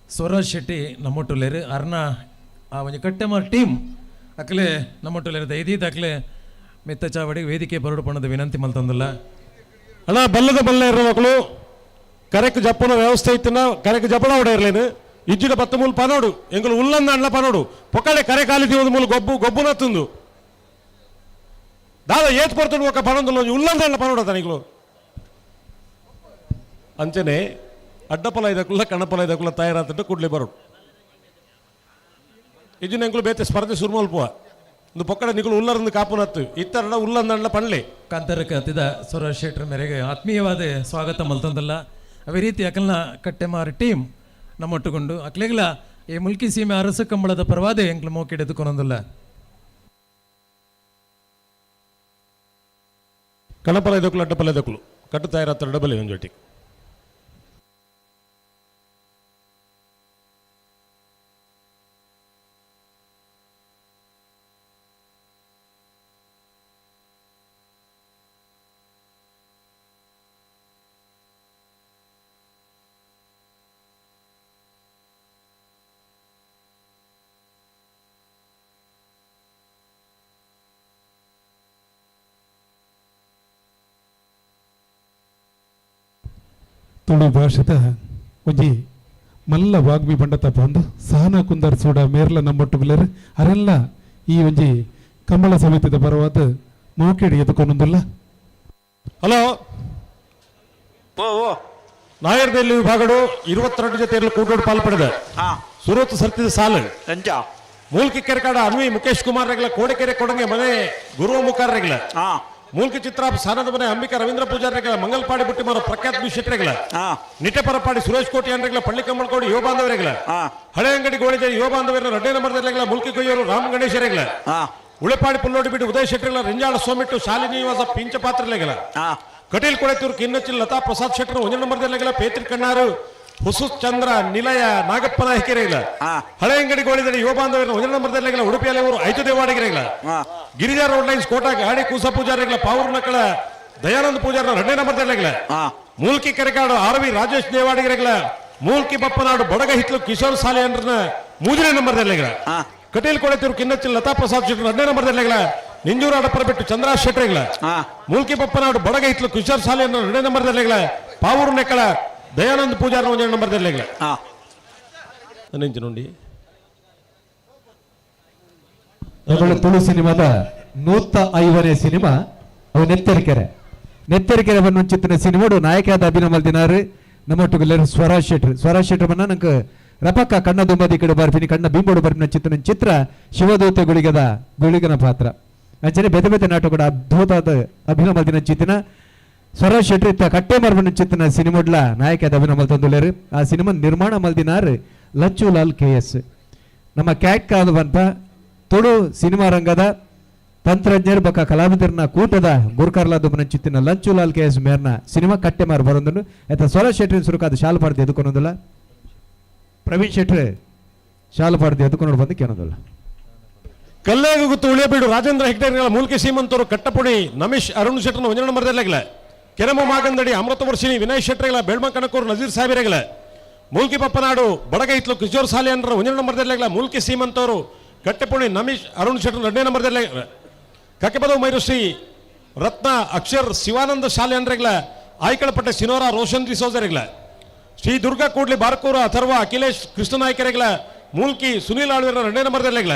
ಸ್ವರಾಜ್ ಶೆಟ್ಟಿ ನಮ್ಮೊಟ್ಟುಲೇರು ಅರ್ನ ಆ ಒಂದು ಕಟ್ಟೆಮಾರ್ ಟೀಮ್ ಅಕ್ಲೆ ನಮ್ಮೊಟ್ಟುಲೇರು ದೈದೀದ್ ಅಕ್ಲೆ ಮೆತ್ತ ಚಾವಡಿ ವೇದಿಕೆ ಬರಡು ಪಣದ ವಿನಂತಿ ಮಲ್ತಂದಲ್ಲ ಅಣ್ಣ ಬಲ್ಲದ ಬಲ್ಲ ಇರೋ ಮಕ್ಕಳು ಕರೆಕ್ಟ್ ಜಪ್ಪನ ವ್ಯವಸ್ಥೆ ಇತ್ತಿನ ಕರೆಕ್ಟ್ ಜಪ್ಪನ ಹೊಡ ಇರ್ಲೇನು ಇಜ್ಜಿಡ ಪತ್ತು ಮೂಲ ಪನೋಡು ಎಂಗಳು ಉಲ್ಲಂದ ಅಣ್ಣ ಪನೋಡು ಪೊಕ್ಕಡೆ ಕರೆ ಕಾಲಿದಿ ಒಂದು ಮೂಲ ಗೊಬ್ಬುನ ತುಂದು ದಾದ ಏತ್ ಪಡ್ತು ఒక పనందులో ఉల్లంద అన్న పనోడు తనికులు ಅಂಚನೆ ಅಡ್ಡಪಲ ಇದಕ್ಕಲ್ಲ ಕಣಪಲ ಇದಕ್ಕಲ್ಲ ತಯಾರಾತಂటే ಕೂಡಲೇ ಬರೋಡು ಇಜಿನ ಎಂಕುಲು ಬೇತೆ ಸ್ಪರ್ಧೆ ಸುರ್ಮಲ್ಪುವ ಒಂದು ಪೊಕ್ಕಡೆ ನಿಕುಲು ಉಲ್ಲರಂದು ಕಾಪುನತ್ತು ಇತ್ತರಡ ಉಲ್ಲಂದ ಪಣ್ಲೆ ಕಾಂತಾರ ಖ್ಯಾತಿದ ಸ್ವರಾಜ್ ಶೆಟ್ಟರ ಮೇರೆಗೆ ಆತ್ಮೀಯವಾದ ಸ್ವಾಗತ ಮಲ್ತಂದಲ್ಲ ಅವೇ ರೀತಿ ಅಕಲ್ನ ಕಟ್ಟೆಮಾರಿ ಟೀಮ್ ನಮ್ಮೊಟ್ಟುಕೊಂಡು ಅಕ್ಲೆಗ್ಲ ಈ ಮುಲ್ಕಿ ಸೀಮೆ ಅರಸ ಕಂಬಳದ ಪರವಾದೆ ಎಂಕ್ಲು ಮೋಕೆಡೆದುಕೊನೊಂದಲ್ಲ ಕಣಪಲ ಇದಕ್ಕಲು ಅಡ್ಡಪಲ ಇದಕ್ಕಲು ಕಟ್ಟು ತಯಾರಾತ ಡಬಲ್ ಒಂಜೊಟ್ಟಿ ತುಳು ಭಾಷೆದ ಒಂಜಿ ಮಲ್ಲ ವಾಗ್ಮಿ ಬಂಡತ ಬಂದು ಸಹನ ಕುಂದರ್ ಸೂಡ ಮೇರ್ಲ ನಮ್ಮೊಟ್ಟುಗುಲರು ಅರೆಲ್ಲ ಈ ಒಂಜಿ ಕಂಬಳ ಸಮಿತಿದ ಪರವಾದ ಮೋಕೆಡಿ ಎದುಕೊಂಡೊಂದಿಲ್ಲ ಹಲೋ ನಾಯರ್ದಲ್ಲಿ ವಿಭಾಗಡು 22 ಜೊತೆಯಲ್ಲಿ ಕೂಟೋಡು ಪಾಲ್ಪಡಿದ ಸುರತ್ ಸರ್ತಿದ ಸಾಲು ಮೂಲ್ಕಿ ಕೆರೆಕಾಡ ಅನ್ವಿ ಮುಖೇಶ್ ಕುಮಾರ್ ರೆಗ್ಲ ಕೋಡಿಕೆರೆ ಕೊಡಂಗೆ ಮನೆ ಗುರು ಮುಖಾರ್ ರೆಗ್ಲ ಮೂಲ್ಕಿ ಚಿತ್ರ ಸಾನದ ಮನೆ ಅಂಬಿಕಾ ರವೀಂದ್ರ ಪೂಜಾರ್ ರೆಗ್ಲ ಮಂಗಲ್ಪಾಡಿ ಬುಟ್ಟಿ ಮಾರೋ ಪ್ರಖ್ಯಾತ್ ಬಿಶೆಟ್ ರೆಗ್ಲ ನಿಟ್ಟೆ ಪರಪಾಡಿ ಸುರೇಶ್ ಕೋಟಿಯನ್ ರೆಗ್ಲ ಪಳ್ಳಿ ಕಂಬಳಕೋಡಿ ಯುವ ಬಾಂಧವ ರೆಗ್ಲ ಹಳೆ ಅಂಗಡಿ ಗೋಳಿಜ ಯುವ ಬಾಂಧವರ ರಡ್ಡೆ ನಂಬರ್ ರೆಗ್ಲ ಮೂಲ್ಕಿ ಕೊಯ್ಯೋರು ರಾಮ್ ಗಣೇಶ ರೆಗ್ಲ ಉಳೆಪಾಡಿ ಪುಲ್ಲೋಡಿ ಬಿಟ್ಟು ಉದಯ ಶೆಟ್ಟರ್ಗಳ ರಿಂಜಾಳ ಸೋಮಿಟ್ಟು ಶಾಲಿನಿ ನಿವಾಸ ಪಿಂಚ ಪಾತ್ರಲೆಗಳ ಕಟೀಲ್ ಕೊಳೆತೂರು ಕಿನ್ನಚ್ಚಿಲ್ ಲತಾ ಪ್ರಸಾದ್ ಶೆಟ್ಟರ್ 1 ನಂಬರ್ದಲ್ಲೆಗಳ ಪೇತ್ರಿ ಕಣ್ಣಾರು ಹುಸುಸ್ ಚಂದ್ರ ನಿಲಯ ನಾಗಪ್ಪನ ಹೆಕೆರೆಗಳ ಹಳೆ ಅಂಗಡಿ ಗೋಳಿದಲ್ಲಿ ಯುವ ಬಾಂಧವರ 1 ನಂಬರ್ದಲ್ಲೆಗಳ ಉಡುಪಿಯಲ್ಲಿ ಅವರು 5 ದೇವಾಡಿಗೆರೆಗಳ ಗಿರಿಜಾ ರೋಡ್ ಲೈನ್ಸ್ ಕೋಟ ಗಾಡಿ ಕೂಸ ಪೂಜಾರಿಗಳ ಪಾವೂರ್ ನಕ್ಕಳ ದಯಾನಂದ ಪೂಜಾರ 2 ನಂಬರ್ದಲ್ಲೆಗಳ ಮೂಲ್ಕಿ ಕೆರೆಕಾಡು ಆರ್ವಿ ರಾಜೇಶ್ ದೇವಾಡಿಗೆರೆಗಳ ಮೂಲ್ಕಿ ಬಪ್ಪನಾಡು ಬಡಗ ಹಿತ್ಲು ಕಿಶೋರ್ ಸಾಲೆ ಅಂದ್ರನ 3 ನಂಬರ್ದಲ್ಲೆಗಳ ಕಟೀಲ್ ಕೊಳೆತೂರು ಕಿನ್ನಚ್ಚಿಲ್ ಲತಾ ಪ್ರಸಾದ್ ಶೆಟ್ಟರ್ 2 ನಂಬರ್ದಲ್ಲೆಗಳ ನಿಂಜೂರು ಅಡಪರ ಬಿಟ್ಟು ಚಂದ್ರ ಶೆಟ್ಟರ್ಗಳ ಮೂಲ್ಕಿ ಬಪ್ಪನಾಡು ಬಡಗ ಹಿತ್ಲು ಕಿಶೋರ್ ಸಾಲೆ 2 ನಂಬರ್ದಲ್ಲೆಗಳ ಪಾವೂರು ನೆಕ್ಕಳ ದಯಾನಂದ ಪೂಜಾರ 1 ನಂಬರ್ದಲ್ಲೆಗಳ ನೋಡಿ ತುಳು ಸಿನಿಮಾದ 105ನೇ ಸಿನಿಮಾ ಅವು ನೆತ್ತರಿಕೆರೆ ಬನ್ನುಂಚಿತ್ತಿನ ಸಿನಿಮಾಡು ನಾಯಕಿಯಾದ ಅಭಿನಯ ಮಲ್ದಿನಾರು ನಮ್ಮೊಟ್ಟಿಗೆಲ್ಲರೂ ಸ್ವರಾಜ್ ಶೆಟ್ರ್ ಬನ್ನ ನಂಗೆ ರಪಕ್ಕ ಕಣ್ಣ ದುಂಬದಿ ಕಡೆ ಬರ್ಪಿನಿ ಕಣ್ಣ ಬೀಂಬೋಡು ಬರ್ಪಿನ ಚಿತ್ರ ಶಿವದೂತೆ ಗುಳಿಗನ ಪಾತ್ರ ಅಂಚನೆ ಬೆತೆ ನಾಟಕದ ಅದ್ಭುತವಾದ ಅಭಿನಯ ಮಲ್ದಿನ ಚಿತ್ತಿನ ಸ್ವರಾಜ್ ಶೆಟ್ಟಿ ಕಟ್ಟೆ ಮರ್ಬನ ಚಿತ್ತಿನ ಸಿನಿಮಾಡ್ಲ ನಾಯಕಿಯಾದ ಅಭಿನಯ ಮಲ್ತಂದುಲೇರು ಆ ಸಿನಿಮಾ ನಿರ್ಮಾಣ ಮಲ್ದಿನಾರು ಲಚ್ಚುಲಾಲ್ KS ನಮ್ಮ ಕ್ಯಾಟ್ ಕಾದು ಬಂತ ತುಳು ಸಿನಿಮಾ ರಂಗದ ತಂತ್ರಜ್ಞರು ಬಕ್ಕ ಕಲಾವಿದರನ್ನ ಕೂಟದ ಗುರ್ಕರ್ಲಾದುಬನ ಚಿತ್ತಿನ ಲಂಚುಲಾಲ್ KS ಮೇರ್ನ ಸಿನಿಮಾ ಕಟ್ಟೆ ಮಾರು ಬರೋದನ್ನು ಆಯ್ತಾ ಸ್ವರಾಜ್ ಶೆಟ್ಟಿ ಸುರುಕಾದ ಶಾಲು ಪಾಡ್ದು ಎದುಕೊನೋದಿಲ್ಲ ಪ್ರವೀಣ್ ಶೆಟ್ಟಿ ಶಾಲು ಪಾಡ್ದು ಎದುಕೊಂಡು ಬಂದು ಕೇಳೋದಿಲ್ಲ ಕಲ್ಲೇಗು ಗುತ್ತು ಉಳಿಯಬೀಡು ರಾಜೇಂದ್ರ ಹೆಗ್ಡೇರ್ಗಳ ಮೂಲ್ಕೆ ಸೀಮಂತರು ಕಟ್ಟಪುಡಿ ನಮೇಶ್ ಅರುಣ್ ಶೆಟ್ಟರ್ನ 1 ನಂಬರ್ದಲ್ಲೆಗಳ ಕೆರೆಮ ಮಾಗಂದಡಿ ಅಮೃತ ವರ್ಷಿಣಿ ವಿನಯ್ ಶೆಟ್ಟರ್ಗಳ ಬೆಳ್ಮ ಕನಕೂರು ನಜೀರ್ ಸಾಹೇಬರೆಗಳ ಮೂಲ್ಕಿ ಪಪ್ಪನಾಡು ಬಡಗ ಇತ್ಲು ಕಿಶೋರ್ ಸಾಲೆ ಅಂದ್ರ 1 ನಂಬರ್ದಲ್ಲೆಗಳ ಮೂಲ್ಕೆ ಸೀಮಂತವರು ಕಟ್ಟಪುಡಿ ನಮೇಶ್ ಅರುಣ್ ಶೆಟ್ಟರ್ 2 ನಂಬರ್ದಲ್ಲೆಗಳ ಕಕ್ಕೆಪದವು ಮೈರುಶ್ರೀ ರತ್ನ ಅಕ್ಷರ್ ಶಿವಾನಂದ ಶಾಲೆ ಅಂದ್ರೆಗಳ ಆಯ್ಕಳಪಟ್ಟೆ ಸಿನೋರ ರೋಷನ್ ರಿಸೋಜರೆಗಳ ಶ್ರೀ ದುರ್ಗಾ ಕೂಡ್ಲಿ ಬಾರ್ಕೂರ ಅಥರ್ವ ಅಖಿಲೇಶ್ ಕೃಷ್ಣನಾಯ್ಕರೆಗಳ ಮೂಲ್ಕಿ ಸುನೀಲ್ ಆಳ್ವೀರ 2 ನಂಬರ್ದಲ್ಲೆಗಳ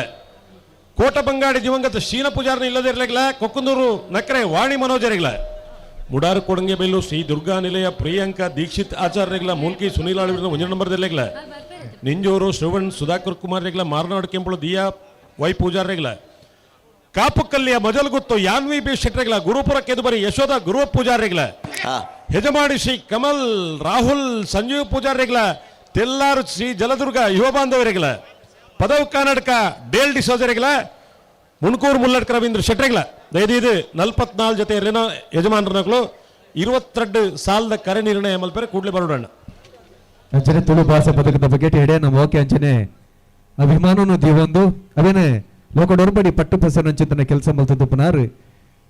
ಕೋಟ ಬಂಗಾಡಿ ದಿವಂಗತ ಶೀನ ಪೂಜಾರನ ಇಲ್ಲದಿರಲೆಗಳ ಕೊಕ್ಕಂದೂರು ನಕರೆ ವಾಣಿ ಮನೋಜರೆಗಳ ಮುಡಾರು ಕೊಡಂಗೆ ಬೆಲ್ಲು ಶ್ರೀ ದುರ್ಗಾ ನಿಲಯ ಪ್ರಿಯಾಂಕ ದೀಕ್ಷಿತ್ ಆಚಾರ್ಯಗಳ ಮೂಲ್ಕಿ ಸುನೀಲ್ ಆಳ್ವೀರ 1 ನಂಬರ್ದಲ್ಲೆಗಳ ನಿಂಜೂರು ಶ್ರವಣ್ ಸುಧಾಕರ್ ಕುಮಾರ್ ರೆಗ್ಲ ಮಾರನಾಡು ಕೆಂಪಳು ದಿಯಾ ವೈ ಪೂಜಾರೆಗಳ ಕಾಪುಕಲ್ಲಿಯ ಮೊದಲಗುತ್ತು ಯಾನ್ವಿ ಬಿ ಶೆಟ್ರೆಗಳ ಗುರುಪುರ ಕೆದುಬರಿ ಯಶೋಧ ಗುರು ಪೂಜಾರಿಗಳ ಹೆಜಮಾಡಿ ಶ್ರೀ ಕಮಲ್ ರಾಹುಲ್ ಸಂಜೀವ್ ಪೂಜಾರಿಗಳ ತೆಲ್ಲಾರು ಶ್ರೀ ಜಲದುರ್ಗ ಯುವ ಬಾಂಧವರೆಗಳ ಪದವ್ ಕರ್ನಾಟಕ ಡೇಲ್ ಡಿಸೋಜರೆಗಳ ಮುಣ್ಕೂರು ಮುಲ್ಲಡ್ಕ ರವೀಂದ್ರ ಶೆಟ್ರೆಗಳ ಇದು 44 ಜೊತೆ ಯಜಮಾನರಗಳು 22 ಸಾಲದ ಕರೆ ನಿರ್ಣಯ ಮಲ್ಪರೆ ಕೂಡಲೇ ಬರೋಣ ಅಂಚನೆ ತುಳು ಭಾಷೆ ಬದುಕದ ಬಗ್ಗೆ ಹೇಳೇ ನಮ್ಮ ಓಕೆ ಅಂಚನೆ ಅಭಿಮಾನನು ದೀವೊಂದು ಅವೇನೆ ಲೋಕಡೊರ್ಬಡಿ ಪಟ್ಟು ಪಸರಂಚಿತನ ಕೆಲಸ ಮಲ್ತದ್ದು ಪುನಾರು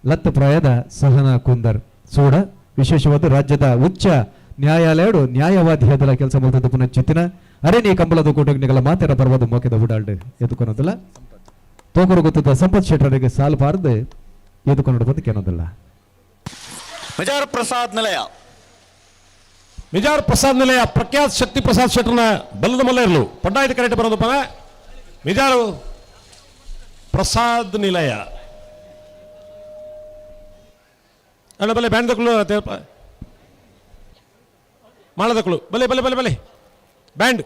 ಲತ್ತ ಪ್ರಾಯದ ಸಹನಾ ಕುಂದರ್ ಸೂಡ ವಿಶೇಷವಾದ ರಾಜ್ಯದ ಉಚ್ಚ ನ್ಯಾಯಾಲಯಡು ನ್ಯಾಯವಾದಿ ಹೆದಲ ಕೆಲಸ ಮಲ್ತದ್ದು ಪುನಃ ಚಿತ್ತಿನ ಅರೆ ನೀ ಕಂಬಳದ ಕೂಟಗಳ ಮಾತೆರ ಪರ್ವದ ಮೋಕೆದ ಹುಡಾಲ್ಡ್ ಎದುಕೊನೋದಿಲ್ಲ ತೋಕರು ಗೊತ್ತದ ಸಂಪತ್ ಶೆಟ್ಟರಿಗೆ ಸಾಲು ಪಾರ್ದು ಎದುಕೊಂಡು ಬಂದು ಕೇಳೋದಿಲ್ಲ ಮಿಜಾರ್ ಪ್ರಸಾದ್ ನಿಲಯ ಪ್ರಖ್ಯಾತ್ ಶಕ್ತಿ ಪ್ರಸಾದ್ ಶೆಟ್ಟರ್ನ ಬಲ್ಲದ ಮಲ್ಲ ಇರಲು ಪಡ್ಡಾಯ್ದು ಕರೆಕ್ಟ್ ಬರೋದಪ್ಪ ಮಿಜಾರು ಪ್ರಸಾದ್ ನಿಲಯ ಅಣ್ಣ ಬಲೆ ಬ್ಯಾಂಡ್ ದಕ್ಕಳು ಮಾಳದಕ್ಕಳು ಬಲೆ ಬಲೆ ಬಲೆ ಬಲೆ ಬ್ಯಾಂಡ್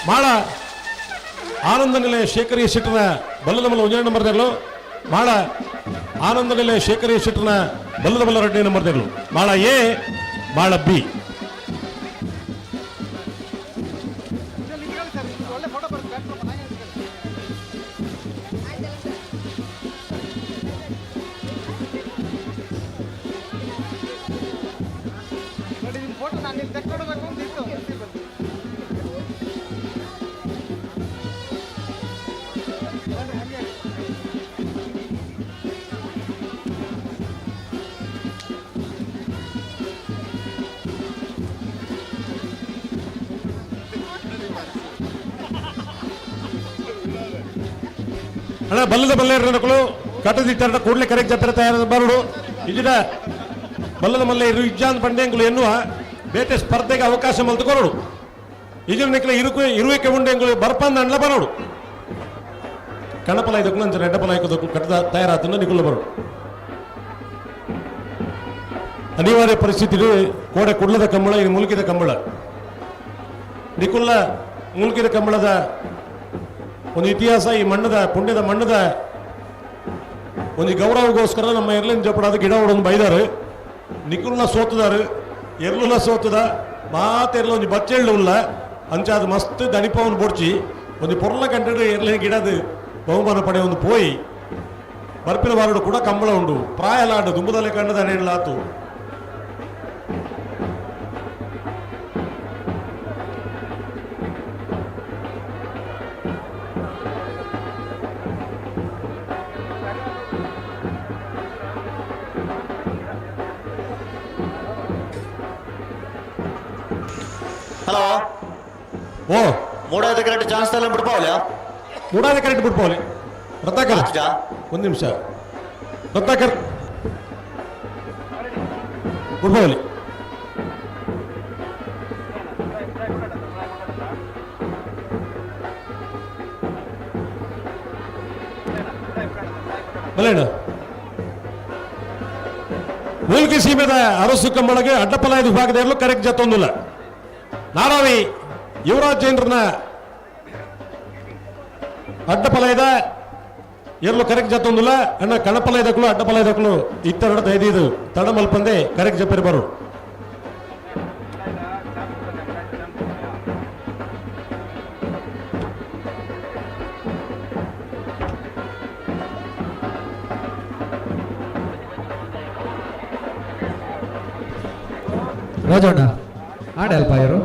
ಮಾಳ ಆನಂದ ನಿಲಯ ಶೇಖರಿ ಶೆಟ್ಟರ್ನ ಬಲ್ಲದ ಮಲ್ಲ 1 ನಂಬರ್ದಗಳು ಮಾಳ ಆನಂದ ನಿಲಯ ಶೇಖರಿ ಶೆಟ್ಟರ್ನ ಬಲ್ಲದ ಮಲ್ಲ 2 ನಂಬರ್ದಗಳು ಮಾಳ ಎ ಮಾಳ ಬಿ ಅಣ್ಣ ಬಲ್ಲದ ಮಲ್ಲೆಗಳು ಕಟ್ಟದಿಟ್ಟ ಕೂಡಲೇ ಕರೆಕ್ಟ್ ಜಾತ್ರೆ ತಯಾರ ಬರಡು ಇಜಿಡ ಬಲ್ಲದ ಮಲ್ಲೆ ಇಜ್ಜಾನ್ ಬಂಡೆಂಗಳು ಎನ್ನುವ ಬೇಟೆ ಸ್ಪರ್ಧೆಗೆ ಅವಕಾಶ ಮಲ್ತುಕೊರಡು ಇಜಿನ ನಿಕ್ಲೆ ಇರುವಿಕೆ ಉಂಡೆಂಗಳು ಬರ್ಪಂದ ಅಂಡ್ಲ ಬರೋಡು ಕಣಪಲ ಇದಕ್ಕೂ ನಂತರ ಎಡ್ಡಪಲ ಹಾಕೋದಕ್ಕೂ ಕಟ್ಟದ ತಯಾರಾತನ್ನ ನಿಗುಲ್ಲ ಬರೋಡು ಅನಿವಾರ್ಯ ಪರಿಸ್ಥಿತಿ ಕೋಡೆ ಕುಡ್ಲದ ಕಂಬಳ ಇದು ಮುಲ್ಕಿದ ಕಂಬಳ ನಿಕುಲ್ಲ ಮುಲ್ಕಿದ ಕಂಬಳದ ಒಂದು ಇತಿಹಾಸ ಈ ಮಣ್ಣದ ಪುಣ್ಯದ ಮಣ್ಣದ ಒಂದು ಗೌರವಗೋಸ್ಕರ ನಮ್ಮ ಎರ್ಲಿನ ಜಪಡಾದ ಗಿಡ ಹೊಡೊಂದು ಬೈದಾರು ನಿಕುಲ್ನ ಸೋತದಾರು ಎರ್ಲುಲ ಸೋತದ ಮಾತೆರ್ಲ ಒಂಜಿ ಬಚ್ಚೆಳ್ಳು ಉಲ್ಲ ಅಂಚಾದ ಮಸ್ತ್ ದಣಿಪವನ್ನು ಬೊಡ್ಚಿ ಒಂದು ಪೊರ್ಲ ಕಂಡು ಎರ್ಲಿನ ಗಿಡದ ಬಹುಮಾನ ಪಡೆ ಒಂದು ಪೋಯಿ ಬರ್ಪಿನ ವಾರಡು ಕೂಡ ಕಂಬಳ ಉಂಡು ಪ್ರಾಯಲಾಡು ದುಂಬುದಲೆ ಕಂಡದ ನೆಳ್ಳಾತು ಹಲೋ ಓ ಮೂಡಾದ ಕರೆಕ್ಟ್ ಚಾನ್ಸ್ ಎಲ್ಲ ಬಿಡ್ಪಾವಲ್ಲ ಮೂಡಾದ ಕರೆಕ್ಟ್ ಬಿಡ್ಪಾವಲಿ ರತ್ನಾಕರ್ ಒಂದು ನಿಮಿಷ ರತ್ನಾಕರ್ ಬಿಡ್ಪಾವಲಿ ಬಲೇಣ ಮೂಲ್ಕಿ ಸೀಮೆದ ಅರಸು ಕಂಬಳಗೆ ಅಡ್ಡಪಲಾಯದ ವಿಭಾಗದಲ್ಲೂ ಕರೆಕ್ಟ್ ಜತ್ತೊಂದಿಲ್ಲ ನಾರಾವಿ ಯುವರಾಜ್ ಜೈನ್ರನ್ನ ಅಡ್ಡಪಲಾಯದ ಎಲ್ಲೂ ಕರೆಕ್ಟ್ ಜತ್ತೊಂದಿಲ್ಲ ಅಣ್ಣ ಕಣಪಲಾಯದಕ್ಕಳು ಅಡ್ಡಪಲಾಯದಕ್ಕಳು ಇತ್ತರ ದೈದು ತಡ ಮಲ್ಪಂದೆ ಕರೆಕ್ಟ್ ಜಪ್ಪಿರ್ ಬರು ರಾಜಣ್ಣ ಆಡ ಅಲ್ಪ ಯಾರು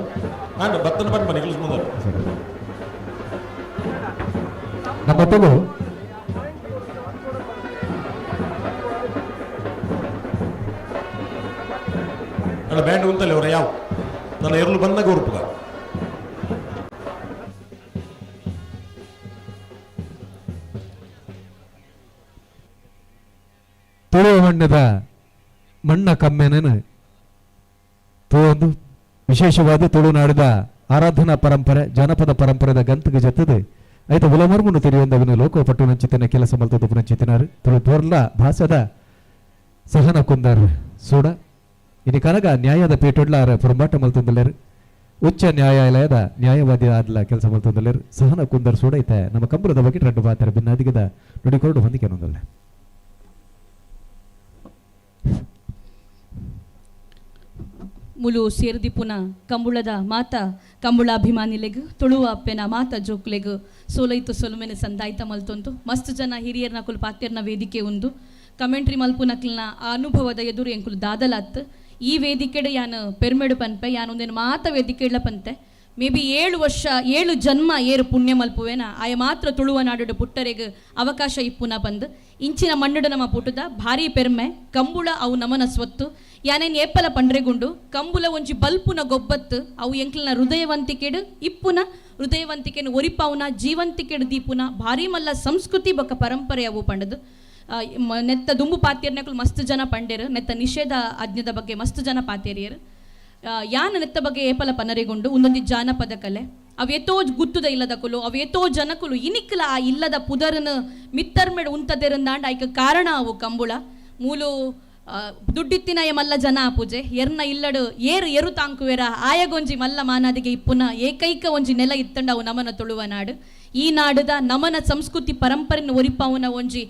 ಆಂಡ್ ಬತ್ತನ ಬಂದ್ ಬನ್ನಿ ಕೆಲಸ ಮುಂದೆ ನಮ್ಮ ತುಳು ಅಣ್ಣ ಬ್ಯಾಂಡ್ ಉಂತಲ್ಲಿ ಅವರ ಯಾವ ನನ್ನ ಎರಲು ಬಂದಾಗ ಉರುಪುಗ ತುಳು ಮಣ್ಣದ ಮಣ್ಣ ಕಮ್ಮೆನ ಒಂದು ವಿಶೇಷವಾದ ತುಳುನಾಡಿದ ಆರಾಧನಾ ಪರಂಪರೆ ಜನಪದ ಪರಂಪರೆದ ಗಂತಗೆ ಜತ್ತದೆ ಐತ ಉಲಮರ್ಮುನು ತೆರೆಯೊಂದವಿನ ಲೋಕಪಟ್ಟು ನಂಚಿತನ ಕೆಲಸ ಮಲ್ತದ್ದು ಪುನಂಚಿತನಾರು ತುಳು ತೋರ್ಲ ಭಾಷದ ಸಹನ ಕುಂದರ್ ಸೂಡ ಇನಿ ಕನಗ ನ್ಯಾಯದ ಪೇಟೊಡ್ಲಾರ ಪುರಂಬಾಟ ಮಲ್ತೊಂದಲ್ಲೇರು ಉಚ್ಚ ನ್ಯಾಯಾಲಯದ ನ್ಯಾಯವಾದಿ ಆದ್ಲ ಕೆಲಸ ಮಲ್ತೊಂದಲ್ಲೇರು ಸಹನ ಕುಂದರ್ ಸೂಡ ಐತೆ ನಮ್ಮ ಕಂಬಳದ ಬಗ್ಗೆ ಎರಡು ಬಾತರ ಭಿನ್ನಾದಿಗದ ನುಡಿಕೊರಡು ಹೊಂದಿಕೆ ಅನ್ನೋದಲ್ಲ ಮುಲು ಸೇರ್ದಿಪುನ ಕಂಬುಳದ ಮಾತ ಕಂಬುಳಾಭಿಮಾನಿಲೆಗ್ ತುಳುವ ಅಪ್ಪೆನ ಮಾತ ಜೋಕ್ಲೆಗ್ ಸೋಲೈತು ಸೊಲುಮೆನೆ ಸಂದಾಯ್ತ ಮಲ್ತೊಂದು ಮಸ್ತ್ ಜನ ಹಿರಿಯರ್ನ ಕುಲ್ ಪಾತ್ಯರ್ನ ವೇದಿಕೆ ಒಂದು ಕಮೆಂಟ್ರಿ ಮಲ್ಪುನಕ್ಲನ ಆ ಅನುಭವದ ಎದುರು ಎಂಕುಲು ದಾದಲಾತ್ ಈ ವೇದಿಕೆಡೆ ಯಾನು ಪೆರ್ಮೆಡು ಪನ್ಪೆ ಯಾನೊಂದೇನು ಮಾತ ವೇದಿಕೆಡ್ಲ ಪಂತೆ ಮೇ ಬಿ 7 ವರ್ಷ 7 ಜನ್ಮ ಏರು ಪುಣ್ಯ ಮಲ್ಪುವೇನ ಆಯ ಮಾತ್ರ ತುಳುವ ನಾಡು ಪುಟ್ಟರೆಗ್ ಅವಕಾಶ ಇಪ್ಪುನ ಬಂದು ಇಂಚಿನ ಮಣ್ಣುಡು ನಮ್ಮ ಪುಟದ ಭಾರಿ ಪೆರ್ಮೆ ಕಂಬುಳ ಅವು ನಮನ ಸ್ವತ್ತು ಯಾನೇನು ಏಪಲ ಪಂಡ್ರೆಗುಂಡು ಕಂಬುಲ ಒಂಜಿ ಬಲ್ಪುನ ಗೊಬ್ಬತ್ತು ಅವು ಎಂಕ್ಲನ ಹೃದಯವಂತಿಕೆಡು ಇಪ್ಪುನ ಹೃದಯವಂತಿಕೆನು ಒರಿಪಾವುನ ಜೀವಂತಿಕೆಡು ದೀಪುನ ಭಾರಿ ಮಲ್ಲ ಸಂಸ್ಕೃತಿ ಬೊಕ್ಕ ಪರಂಪರೆ ಅವು ಪಂಡದು ನೆತ್ತ ದುಂಬು ಪಾತ್ಯರ್ನಕಲು ಮಸ್ತ್ ಜನ ಪಂಡೇರು ನೆತ್ತ ನಿಷೇಧ ಆಜ್ಞದ ಬಗ್ಗೆ ಮಸ್ತ್ ಜನ ಪಾತ್ಯರಿಯರು ಯಾನ ನೆತ್ತ ಬಗ್ಗೆ ಏಪಲ ಪನರೆಗೊಂಡು ಒಂದೊಂದು ಜಾನಪದ ಕಲೆ ಅವೇತೋ ಗುತ್ತುದ ಇಲ್ಲದ ಕುಲು ಅವೇತೋ ಜನಕುಲು ಇನಿಕ್ಲ ಆ ಇಲ್ಲದ ಪುದರನ ಮಿತ್ತರ್ಮೆಡ್ ಉಂತದೆರಂದಾಂಡ ಆಯ್ಕ ಕಾರಣ ಅವು ಕಂಬುಳ ಮೂಲು ದುಡ್ಡಿತ್ತಿನ ಮಲ್ಲ ಜನ ಪೂಜೆ ಎರ್ನ ಇಲ್ಲಡು ಏರು ತಾಂಕುವೆರ ಆಯಗೊಂಜಿ ಮಲ್ಲ ಮಾನಾದಿಗೆ ಇಪ್ಪುನ ಏಕೈಕ ಒಂಜಿ ನೆಲ ಇತ್ತಂಡ ಅವು ನಮನ ತುಳುವ ನಾಡು ಈ ನಾಡುದ ನಮನ ಸಂಸ್ಕೃತಿ ಪರಂಪರೆನ ಒರಿಪಾವುನ ಒಂಜಿ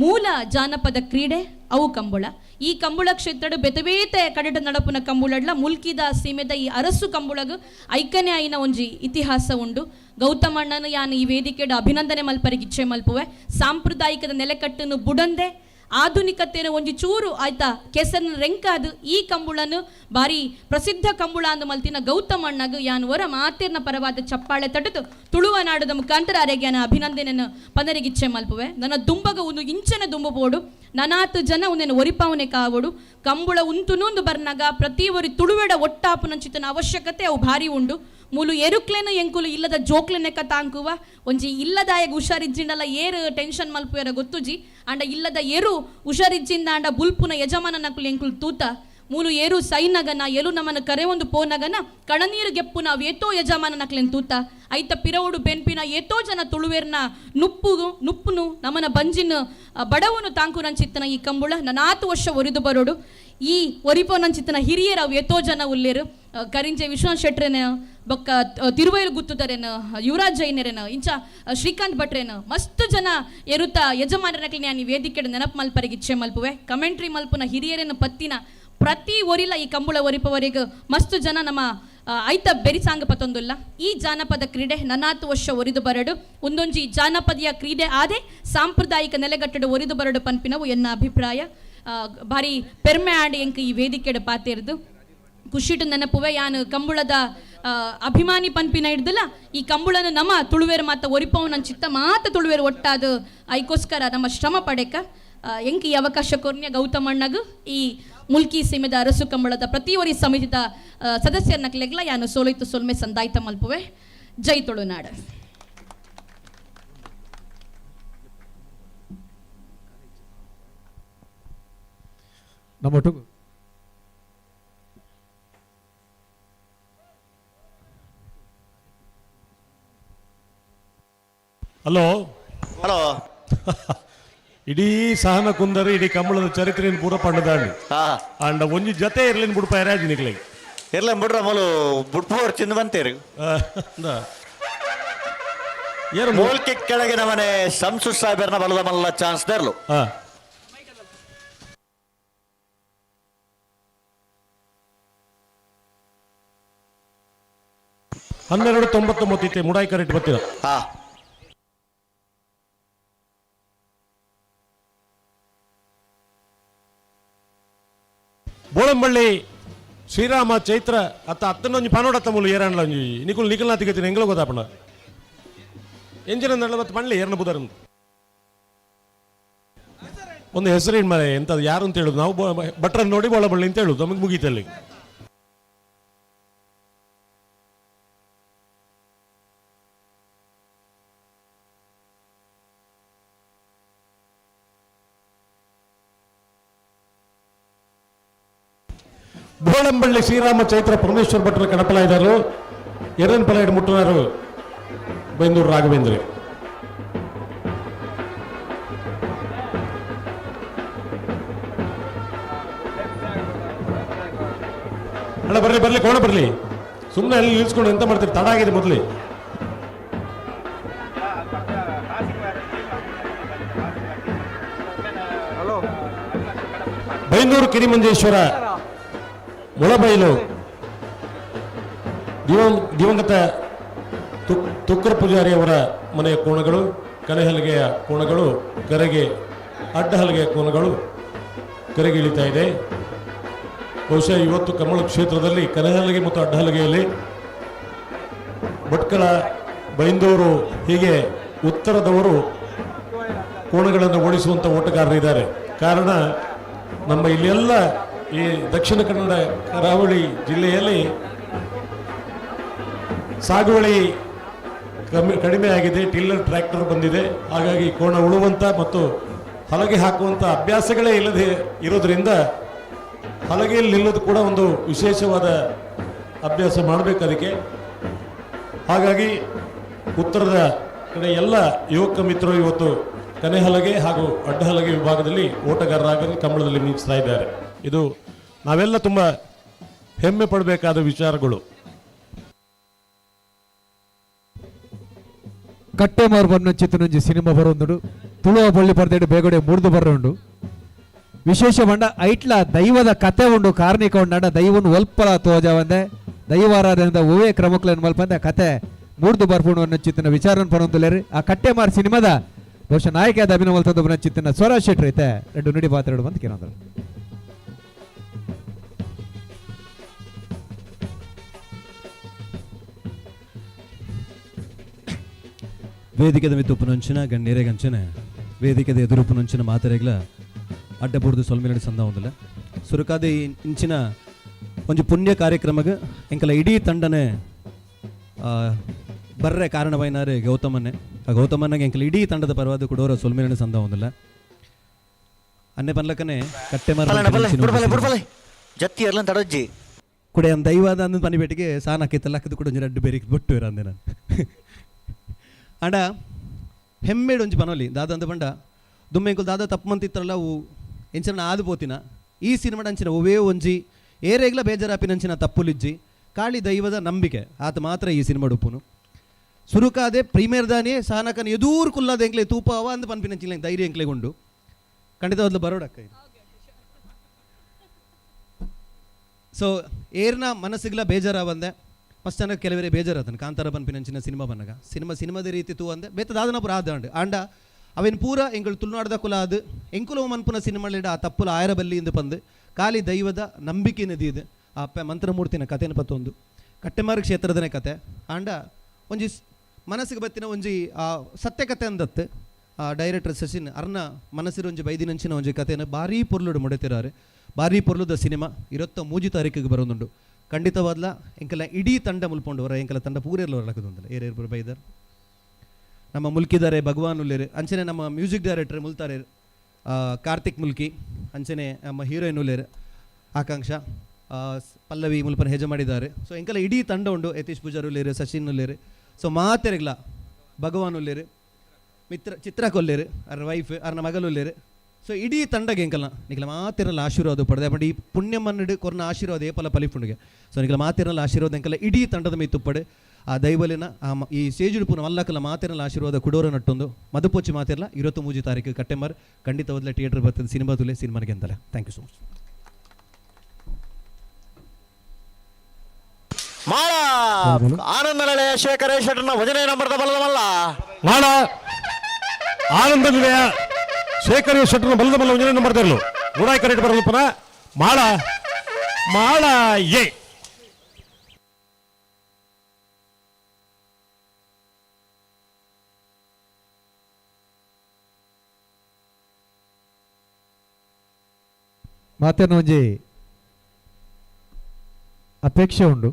ಮೂಲ ಜಾನಪದ ಕ್ರೀಡೆ ಅವು ಕಂಬುಳ ಈ ಕಂಬುಳ ಕ್ಷೇತ್ರಡು ಬೆತಬೇತೆ ಕಡೆಟ ನಡಪುನ ಕಂಬುಳಡ್ಲ ಮುಲ್ಕಿದ ಸೀಮೆದ ಈ ಅರಸು ಕಂಬುಳಗ ಐಕನೆ ಆಯಿನ ಒಂಜಿ ಇತಿಹಾಸ ಉಂಡು ಗೌತಮಣ್ಣನ ಯಾನು ಈ ವೇದಿಕೆಡ ಅಭಿನಂದನೆ ಮಲ್ಪರಿಗೆ ಇಚ್ಛೆ ಮಲ್ಪುವೆ ಸಾಂಪ್ರದಾಯಿಕದ ನೆಲೆಕಟ್ಟನ್ನು ಬುಡಂದೆ ಆಧುನಿಕತೆನ ಒಂಜಿ ಚೂರು ಆಯ್ತಾ ಕೆಸರಿನ ರೆಂಕಾದು ಈ ಕಂಬುಳನು ಬಾರಿ ಪ್ರಸಿದ್ಧ ಕಂಬುಳ ಅಂದು ಮಲ್ತಿನ ಗೌತಮಣ್ಣಗ ಯಾನು ವರ ಮಾತೇರ್ನ ಪರವಾದ ಚಪ್ಪಾಳೆ ತಡೆದು ತುಳುವ ನಾಡದ ಮುಖಾಂತರ ಅರೆಗ್ಯಾನ ಅಭಿನಂದನೆಯನ್ನು ಪದರಿಗಿಚ್ಛೆ ಮಲ್ಪುವೆ ನನ್ನ ದುಂಬಗ ಒಂದು ಇಂಚನ ದುಂಬು ಬೋಡು ನನಾತು ಜನ ಒಂದೇನು ಒರಿಪಾವನೆ ಕಾವಡು ಕಂಬುಳ ಉಂತುನೊಂದು ಬರ್ನಾಗ ಪ್ರತಿ ಒರಿ ತುಳುವೆಡ ಒಟ್ಟಾಪುನಂಚಿತನ ಅವಶ್ಯಕತೆ ಅವು ಭಾರಿ ಉಂಡು ಮೂಲು ಎರುಕ್ಲೇನು ಎಂಕುಲು ಇಲ್ಲದ ಜೋಕ್ಲೆನೆಕ್ಕ ತಾಂಕುವ ಒಂಜಿ ಇಲ್ಲದಾಯಗ ಹುಷಾರಿಜ್ಜಿಂಡಲ್ಲ ಏರು ಟೆನ್ಷನ್ ಮಲ್ಪುವೆರ ಗೊತ್ತುಜಿ ಅಂಡ ಇಲ್ಲದ ಎರು ಹುಷಾರಿಜ್ಜಿಂದ ಅಂಡ ಬುಲ್ಪುನ ಯಜಮಾನ ನಕುಲು ಎಂಕುಲು ತೂತ ಮೂಲು ಏರು ಸೈನಗನ ಎಲು ನಮನ ಕರೆ ಒಂದು ಪೋನಗನ ಕಣನೀರು ಗೆಪ್ಪುನ ಅವೇತೋ ಯಜಮಾನ ನಕ್ಲೆನ್ ತೂತ ಐತ ಪಿರವಡು ಬೆನ್ಪಿನ ಏತೋ ಜನ ತುಳುವೇರ್ನ ನುಪ್ಪುನು ನಮನ ಬಂಜಿನ ಬಡವನು ತಾಂಕು ನಂಚಿತ್ತನ ಈ ಕಂಬುಳ ನಾನಾತು ವರ್ಷ ಒರಿದು ಬರೋಡು ಈ ಒರಿಪೋ ನಂಚಿತ್ತನ ಹಿರಿಯರ ಅವು ಏತೋ ಜನ ಉಲ್ಲೇರು ಕರಿಂಜೆ ವಿಶ್ವನಾಥ್ ಶೆಟ್ರೇನ ಬೊಕ್ಕ ತಿರುವೈಲು ಗುತ್ತುದರೇನ ಯುವರಾಜ್ ಜೈನರೇನ ಇಂಚ ಶ್ರೀಕಾಂತ್ ಭಟ್ರೇನ ಮಸ್ತ್ ಜನ ಎರುತ್ತ ಯಜಮಾನರನಕ್ಲಿ ನಾನು ವೇದಿಕೆಡ ನೆನಪು ಮಲ್ಪರಿಗೆ ಇಚ್ಛೆ ಮಲ್ಪುವೆ ಕಮೆಂಟ್ರಿ ಮಲ್ಪುನ ಹಿರಿಯರೇನ ಪತ್ತಿನ ಪ್ರತಿ ಒರಿಲ ಈ ಕಂಬಳ ಒರಿಪವರೆಗೂ ಮಸ್ತು ಜನ ನಮ್ಮ ಐತ ಬೆರಿಸಾಂಗ ಪತ್ತೊಂದುಲ್ಲ ಈ ಜಾನಪದ ಕ್ರೀಡೆ 40 ವರ್ಷ ಒರಿದು ಬರಡು ಒಂದೊಂಜಿ ಜಾನಪದೀಯ ಕ್ರೀಡೆ ಆದೆ ಸಾಂಪ್ರದಾಯಿಕ ನೆಲೆಗಟ್ಟಡು ಒರಿದು ಬರಡು ಪನ್ಪಿನವು ಎನ್ನ ಅಭಿಪ್ರಾಯ. ಭಾರಿ ಪೆರ್ಮೆ ಆಡಿ ಎಂಕ್ ಈ ವೇದಿಕೆಡು ಪಾತೆರ್ದು ಖುಷಿಟು ನೆನಪುವೆ ಯಾನು ಕಂಬಳದ ಅಭಿಮಾನಿ ಪನ್ಪಿನ ಹಿಡ್ದಲ್ಲ ಈ ಕಂಬಳನ ನಮ್ಮ ತುಳುವೇರು ಮಾತ ಒರಿಪವು ನನ್ನ ಚಿತ್ತ ಮಾತ ತುಳುವೇರು ಒಟ್ಟಾದ ಐಕೋಸ್ಕರ ನಮ್ಮ ಶ್ರಮ ಪಡೆಕ ಎಂಕ್ ಈ ಅವಕಾಶ ಕೊರ್ನ್ಯ ಗೌತಮಣ್ಣಗೂ ಈ ಮುಲ್ಕಿ ಸೀಮೆದ ಅರಸು ಕಂಬಳದ ಪ್ರತಿಯೊರಿ ಸಮಿತಿದ ಸದಸ್ಯರನ್ನ ಕ್ಲೆಗ್ಲ ಯಾನು ಸೋಲೈತು ಸೊಲ್ಮೆ ಸಂದಾಯ್ತ ಮಲ್ಪುವೆ. ಜೈ ತುಳುನಾಡ. ನಮ್ಮೊಟ್ಟು ಹಲೋ ಹಲೋ ಇಡೀ ಸಹನ ಕುಂದರೆ ಇಡೀ ಕಂಬಳದ ಚರಿತ್ರೆಯನ್ನು ಪೂರ ಪಂಡದಾಂಡು ಅಂಡ ಒಂಜಿ ಜೊತೆ ಇರ್ಲಿನ್ ಬುಡ್ಪ ರಾಜನಿಗ್ಲಿ ಇರ್ಲೇನ್ ಬಿಡ್ರ ಮೊಲು ಬುಡ್ಪೋರ್ ಚಿಂದ ಬಂತೇರಿ ಮೂಲ್ಕಿ ಕೆಳಗಿನ ಮನೆ ಶಂಸು ಸಾಹೇಬರ್ನ ಬಲದ ಮಲ್ಲ ಚಾನ್ಸ್ ದೇರ್ಲು 1299 ಮುಡಾಯಿ ಕರೆಕ್ಟ್ ಬರ್ತೀರ. ಬೋಳಂಬಳ್ಳಿ ಶ್ರೀರಾಮ ಚೈತ್ರ ಅತ್ತ ಅತ್ತನೊಂಜಿ ಪನೋಡತ್ತ ಮೂಲ ಏರಣ್ಣ ನಿಕುಲ್ ನಿಖಲ್ನಾಥ್ ಗತಿನ ಎಂಗ್ಲ ಗೊತ್ತಾಪಣ ಎಂಜಿನ ನಡವತ್ತು ಪಣ್ಲಿ ಏರ್ನ ಬುಧರ್ ಒಂದು ಹೆಸರಿನ ಮನೆ ಎಂತ ಯಾರು ಅಂತ ಹೇಳುದು ನಾವು ಭಟ್ರನ್ನ ನೋಡಿ ಬೋಳಂಬಳ್ಳಿ ಅಂತ ಹೇಳುದು ನಮಗೆ ಮುಗೀತಲ್ಲಿ. ಬೋಳಂಬಳ್ಳಿ ಶ್ರೀರಾಮ ಚೈತ್ರ ಪರಮೇಶ್ವರ ಭಟ್ರ ಕಣಪಲ ಇದ್ದಾರು ಎರನ್ ಪಲಾಯ್ಡ್ ಮುಟ್ಟುನಾರು ಬೈಂದೂರು ರಾಘವೇಂದ್ರ. ಅಣ್ಣ ಬರ್ಲಿ ಬರ್ಲಿ ಕೋಣ ಬರ್ಲಿ ಸುಮ್ಮನೆ ಅಲ್ಲಿ ನಿಲ್ಸ್ಕೊಂಡು ಎಂತ ಮಾಡ್ತೀರಿ ತಡ ಆಗಿದೆ ಮೊದಲೇ. ಬೈಂದೂರು ಕಿರಿಮಂಜೇಶ್ವರ ಮುಳಬೈಲು ದಿವಂಗತ ತುಕ್ಕರ ಪೂಜಾರಿ ಅವರ ಮನೆಯ ಕೋಣಗಳು, ಕನೆಹಲಿಗೆಯ ಕೋಣಗಳು, ಕರೆಗೆ ಅಡ್ಡಹಲಿಗೆಯ ಕೋಣಗಳು ಕರೆಗೆ ಇಳಿತಾ ಇದೆ. ಬಹುಶಃ ಇವತ್ತು ಕಮಲ ಕ್ಷೇತ್ರದಲ್ಲಿ ಕನೆಹಲಿಗೆ ಮತ್ತು ಅಡ್ಡಹಲಿಗೆಯಲ್ಲಿ ಭಟ್ಕಳ, ಬೈಂದೂರು ಹೀಗೆ ಉತ್ತರದವರು ಕೋಣಗಳನ್ನು ಓಡಿಸುವಂಥ ಓಟಗಾರರಿದ್ದಾರೆ. ಕಾರಣ ನಮ್ಮ ಇಲ್ಲೆಲ್ಲ ಈ ದಕ್ಷಿಣ ಕನ್ನಡ ಕರಾವಳಿ ಜಿಲ್ಲೆಯಲ್ಲಿ ಸಾಗುವಳಿ ಕಡಿಮೆ ಆಗಿದೆ, ಟಿಲ್ಲರ್ ಟ್ರ್ಯಾಕ್ಟರ್ ಬಂದಿದೆ. ಹಾಗಾಗಿ ಕೋಣ ಉಳುವಂಥ ಮತ್ತು ಹಲಗೆ ಹಾಕುವಂಥ ಅಭ್ಯಾಸಗಳೇ ಇಲ್ಲದೆ ಇರೋದ್ರಿಂದ ಹಲಗೆಯಲ್ಲಿ ನಿಲ್ಲೋದು ಕೂಡ ಒಂದು ವಿಶೇಷವಾದ ಅಭ್ಯಾಸ ಮಾಡಬೇಕು ಅದಕ್ಕೆ. ಹಾಗಾಗಿ ಉತ್ತರದ ಕಡೆ ಎಲ್ಲ ಯುವಕ ಮಿತ್ರರು ಇವತ್ತು ಕನೆಹಲಗೆ ಹಾಗೂ ಅಡ್ಡಹಲಗೆ ವಿಭಾಗದಲ್ಲಿ ಓಟಗಾರರಾಗಲು ಕಂಬಳದಲ್ಲಿ ಮೀನಿಸ್ತಾ ಇದ್ದಾರೆ. ಇದು ನಾವೆಲ್ಲ ತುಂಬ ಹೆಮ್ಮೆ ಪಡಬೇಕಾದ ವಿಚಾರಗಳು. ಕಟ್ಟೆ ಮಾರು ಬಣ್ಣ ಚಿತ್ರನಂಜಿ ಸಿನಿಮಾ ಬರೋದು ತುಳುವ ಬಳ್ಳಿ ಪರ್ದೇಡು ಬೇಗಡೆ ಮುರಿದು ಬರೋಂಡು ವಿಶೇಷ ಬಂಡ ಐಟ್ಲ ದೈವದ ಕತೆ ಉಂಡು ಕಾರ್ಣಿಕ ಉಂಡ ದೈವನು ಒಲ್ಪಲ ತೋಜವಂದೆ ದೈವಾರಾಧನೆದ ಓವೇ ಕ್ರಮಕ್ಲನ್ ಮಲ್ಪಂದೆ ಕತೆ ಮೂರ್ದು ಬರ್ಪುಂಡು ಅನ್ನೋ ಚಿತ್ರನ ವಿಚಾರ ಪರೊಂದುಲೇರಿ ಆ ಕಟ್ಟೆ ಮಾರು ಸಿನಿಮಾದ ಬಹುಶಃ ನಾಯಕಿಯಾದ ಅಭಿನವ ತಂದೊಬ್ಬನ ಚಿತ್ರನ ಸ್ವರಾಜ್ ಶೆಟ್ಟಿ ಐತೆ ಎರಡು ನುಡಿ ಪಾತ್ರೆಗಳು ಬಂದು ಕೇಳೋದು. ವೇದಿಕೆದ ಮಿತ್ತುಪ್ಪುನಂಚಿನ ಗಣ್ಯರೆಗಂಚನೆ ವೇದಿಕೆದ ಎದುರುಪ್ಪುನಂಚಿನ ಮಾತರೆಗ್ಲ ಅಡ್ಡಬುಡ್ದು ಸೊಲ್ಮೆನಡಿ ಸಂದ ಒಂದಿಲ್ಲ ಸುರುಕಾದೆ ಇಂಚಿನ ಒಂಜಿ ಪುಣ್ಯ ಕಾರ್ಯಕ್ರಮಗ ಎಂಕಲ ಇಡೀ ತಂಡನೆ ಬರ್ರೆ ಕಾರಣವೈನಾರೆ ಗೌತಮನ್ನೇ ಆ ಗೌತಮನ್ನಗೆ ಎಂಕಲ ಇಡೀ ತಂಡದ ಪರವಾದ ಕುಡೋರ ಸೊಲ್ಮೆನಡಿ ಸಂದ ಒಂದಿಲ್ಲ ಅನ್ನೆ ಪನ್ಲಕ್ಕನೆ ಕಟ್ಟೆ ಮಾರ ಜತ್ತಿ ಎಲ್ಲ ತಡಜ್ಜಿ ಕುಡೆ ಒಂದು ದೈವಾದ ಅಂದ್ ಪನಿ ಬೇಟಿಗೆ ಸಾನ ಹಾಕಿತ್ತಲ್ಲ ಹಾಕಿದ್ದು ಕೂಡ ಒಂಜಿ ರಡ್ಡು ಬೇರೆ ಬಿಟ್ಟು ಇರಂದೆ ನಾನು ಆಂಡ ಹೆಮ್ಮೇಡು ಒಂಜಿ ಪನೋಲಿ ದಾದ ಅಂತ ಬಂಡ ದುಮ್ಮೆಂಕುಲ್ ದಾದ ತಪ್ಪು ಮಂತಿತ್ತರಲ್ಲ ಅವು ಎಂಚಿನ ಆದು ಪೋತಿನ ಈ ಸಿನಿಮಾಡ ಅಂಚಿನ ಒವೇ ಒಂಜಿ ಏರೇಗ್ಲ ಬೇಜಾರಾಪಿನಂಚಿನ ತಪ್ಪುಲಿಜ್ಜಿ ಕಾಳಿ ದೈವದ ನಂಬಿಕೆ ಆತ ಮಾತ್ರ ಈ ಸಿನಿಮಾ ಉಪ್ಪುನು ಸುರುಕಾದೆ ಪ್ರೀಮಿಯರ್ ದಾನಿಯೇ ಸಾನಕನ ಎದೂರು ಕುಲ್ಲಾದ ಎಂಕ್ಲೆ ತೂಪ ಅವ ಅಂದ್ ಪನ್ಪಿನಂಚಿನ ಧೈರ್ಯ ಎಂಕ್ಲೆಗೊಂಡು ಖಂಡಿತ ಬರೋಡಕ್ಕ ಸೊ ಏರ್ನ ಮನಸ್ಸಿಗೆಲ್ಲ ಬೇಜಾರ ಬಂದೆ ಫಸ್ಟ್ ನನಗೆ ಕೆಲವರೇ ಬೇಜಾರಾತನು ಕಾಂತಾರ ಪನ್ಪಿನಂಚಿನ ಸಿನಿಮಾ ಬನ್ನಾಗ ಸಿನಿಮಾದ ರೀತಿ ತೂ ಅಂದೆ ಬೇತ ದಾದನ ಪುರ ಆದಂಡು ಆಂಡ ಅವೇನು ಪೂರ ಎಂಗಳು ತುಳುನಾಡದ ಕುಲ ಅದು ಎಂಕುಲ ಮನ್ಪುನ ಸಿನಿಮಾಲಿಡ ಆ ತಪ್ಪುಲ ಆಯರ ಬಲ್ಲಿ ಇಂದು ಬಂದು ಖಾಲಿ ದೈವದ ನಂಬಿಕೆ ನದಿ ಇದು ಆ ಅಪ್ಪ ಮಂತ್ರಮೂರ್ತಿನ ಕಥೆನ ಪತ್ತೊಂದು ಕಟ್ಟೆಮಾರು ಕ್ಷೇತ್ರದನೇ ಕತೆ ಆಂಡ ಒಂಜಿ ಮನಸ್ಸಿಗೆ ಬತ್ತಿನ ಒಂಜಿ ಆ ಸತ್ಯ ಕತೆ ಅಂದತ್ತು ಆ ಡೈರೆಕ್ಟರ್ ಸಚಿನ್ ಅರ್ನ ಮನಸ್ಸಿರ ಒಂಜಿ ಬೈದಿನಂಚಿನ ಒಂಜಿ ಕಥೆನ ಭಾರೀ ಪೊರ್ಲುಡು ಮುಡೆತಿರಾರೆ ಭಾರೀ ಪೊರ್ಲುದ ಸಿನಿಮಾ 23 ತಾರೀಕಿಗೆ ಬರೋದುಂಡು ಖಂಡಿತವಾದ್ಲ ಎಂಕಲ ಇಡೀ ತಂಡ ಮುಲ್ಪೊಂಡು ವರ ಎಂಕಲ ತಂಡ ಪೂರೆಲ್ಲ ಹೊರಲಕ್ಕದೊಂದಲ್ಲ ಏರೇರ್ಪುರ ಬೈದರ್ ನಮ್ಮ ಮುಲ್ಕಿದಾರೆ ಭಗವಾನ್ ಉಲ್ಲೇರು ಅಂಚನೆ ನಮ್ಮ ಮ್ಯೂಸಿಕ್ ಡೈರೆಕ್ಟರ್ ಮುಲ್ತಾರೆ ಕಾರ್ತಿಕ್ ಮುಲ್ಕಿ ಅಂಚನೆ ನಮ್ಮ ಹೀರೋಯಿನ್ ಉಲ್ಲೇರು ಆಕಾಂಕ್ಷ ಪಲ್ಲವಿ ಮುಲ್ಪನ ಹೆಜ ಮಾಡಿದ್ದಾರೆ ಸೊ ಎಂಕಲ ಇಡೀ ತಂಡ ಉಂಡು ಯತೀಶ್ ಪೂಜಾರ್ ಉಲ್ಲೇರು ಸಚಿನ್ ಉಲ್ಲೇರು ಸೊ ಮಾತೆರೆಗ್ಲ ಭಗವಾನ್ ಉಲ್ಲೇರು ಚಿತ್ರ ಕೊಲ್ಲೇರು ಅರ್ನ ವೈಫ್ ಅರ್ನ ಮಗಲು ಉಲ್ಲೇರು ಸೊ ಇಡೀ ತಂಡಗೆ ಎಂಕಲ್ನ ನಿಖಲ ಮಾತಿರಲ್ಲ ಆಶೀರ್ವಾದ ಪಡೆದೆ ಬಟ್ ಈ ಪುಣ್ಯಮನ್ನಿಡು ಕೊರನ ಆಶೀರ್ವಾದ ಏಪಲ ಪಲಿಪುಂಡಿಗೆ ಸೊ ನಿಖಲ ಮಾತಿರಲ್ಲ ಆಶೀರ್ವಾದ ಎಂಕಲ್ಲ ಇಡೀ ತಂಡದ ಮೀ ತುಪ್ಪಡೆ ಆ ದೈವಲಿನ ಈ ಸೇಜುಡುಪುನ ಮಲ್ಲಕಲ್ಲ ಮಾತಿರಲ್ಲ ಆಶೀರ್ವಾದ ಕುಡೋರ ನಟ್ಟೊಂದು ಮದುಪೊಚ್ಚಿ ಮಾತಿರಲ್ಲ 23 ತಾರೀಕು ಕಟ್ಟೆಮಾರ್ ಖಂಡಿತವಾದ್ಲೆ ಥಿಯೇಟರ್ ಬರ್ತದೆ ಸಿನಿಮಾ ತುಲೆ ಸಿನಿಮಾಗೆ ಅಂತಲ್ಲ ಥ್ಯಾಂಕ್ ಯು ಸೊ ಮಚ್ ಮಾಳ ಆನಂದ ಶೇಖರೇಶ್ವರನ ಭಜನೆ ನಂಬರ್ದ ಬಲದಮಲ್ಲ ಮಾಡ ಆನಂದ ನಿಲಯ ಶೇಖರೇಶ್ವರನ ಬಲದ ಮಲ್ಲ ಭಜನೆ ಬರ್ತಾ ಇರಲು ಗುಡಾಯಿ ಕರೆಕ್ಟ್ ಬರಲು ಪುನಃ ಮಾಳ ಮಾಳ ಏ ಮಾತೇನು ಒಂಜಿ ಅಪೇಕ್ಷೆ ಉಂಡು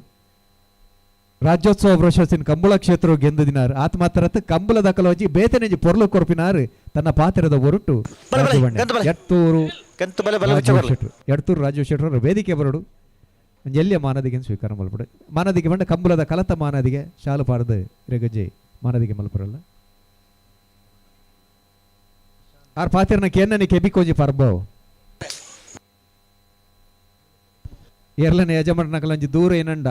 ರಾಜ್ಯೋತ್ಸವ ಪ್ರಶಸ್ತಿನ ಕಂಬಳ ಕ್ಷೇತ್ರ ಗೆಂದು ದಿನಾರ್ ಆತ ಮಾತ್ರ ಕಂಬಳ ದಾಖಲೋಜಿ ಬೇತನೆಂಜಿ ಪೊರ್ಲು ಕೊರಪಿನಾರ್ ತನ್ನ ಪಾತ್ರದ ಹೊರಟು ಎಡ್ತೂರು ರಾಜೀವ್ ಶೆಟ್ಟರು ವೇದಿಕೆ ಬರಡು ಎಲ್ಲಿಯ ಮಾನದಿಗೆ ಸ್ವೀಕಾರ ಮಲ್ಪಡು ಮಾನದಿಗೆ ಬಂಡ ಕಂಬಳದ ಕಲತ ಮಾನದಿಗೆ ಶಾಲು ಪಾರದು ರೆಗಜ್ಜೆ ಮಾನದಿಗೆ ಮಲ್ಪರಲ್ಲ ಆರ್ ಪಾತಿರನ ಕೇನ್ನನಿ ಕೆಬಿಕೋಜಿ ಪರ್ಬವು ಎರ್ಲನೆ ಯಜಮಾನ ನಕಲಂಜಿ ದೂರ ಏನಂಡ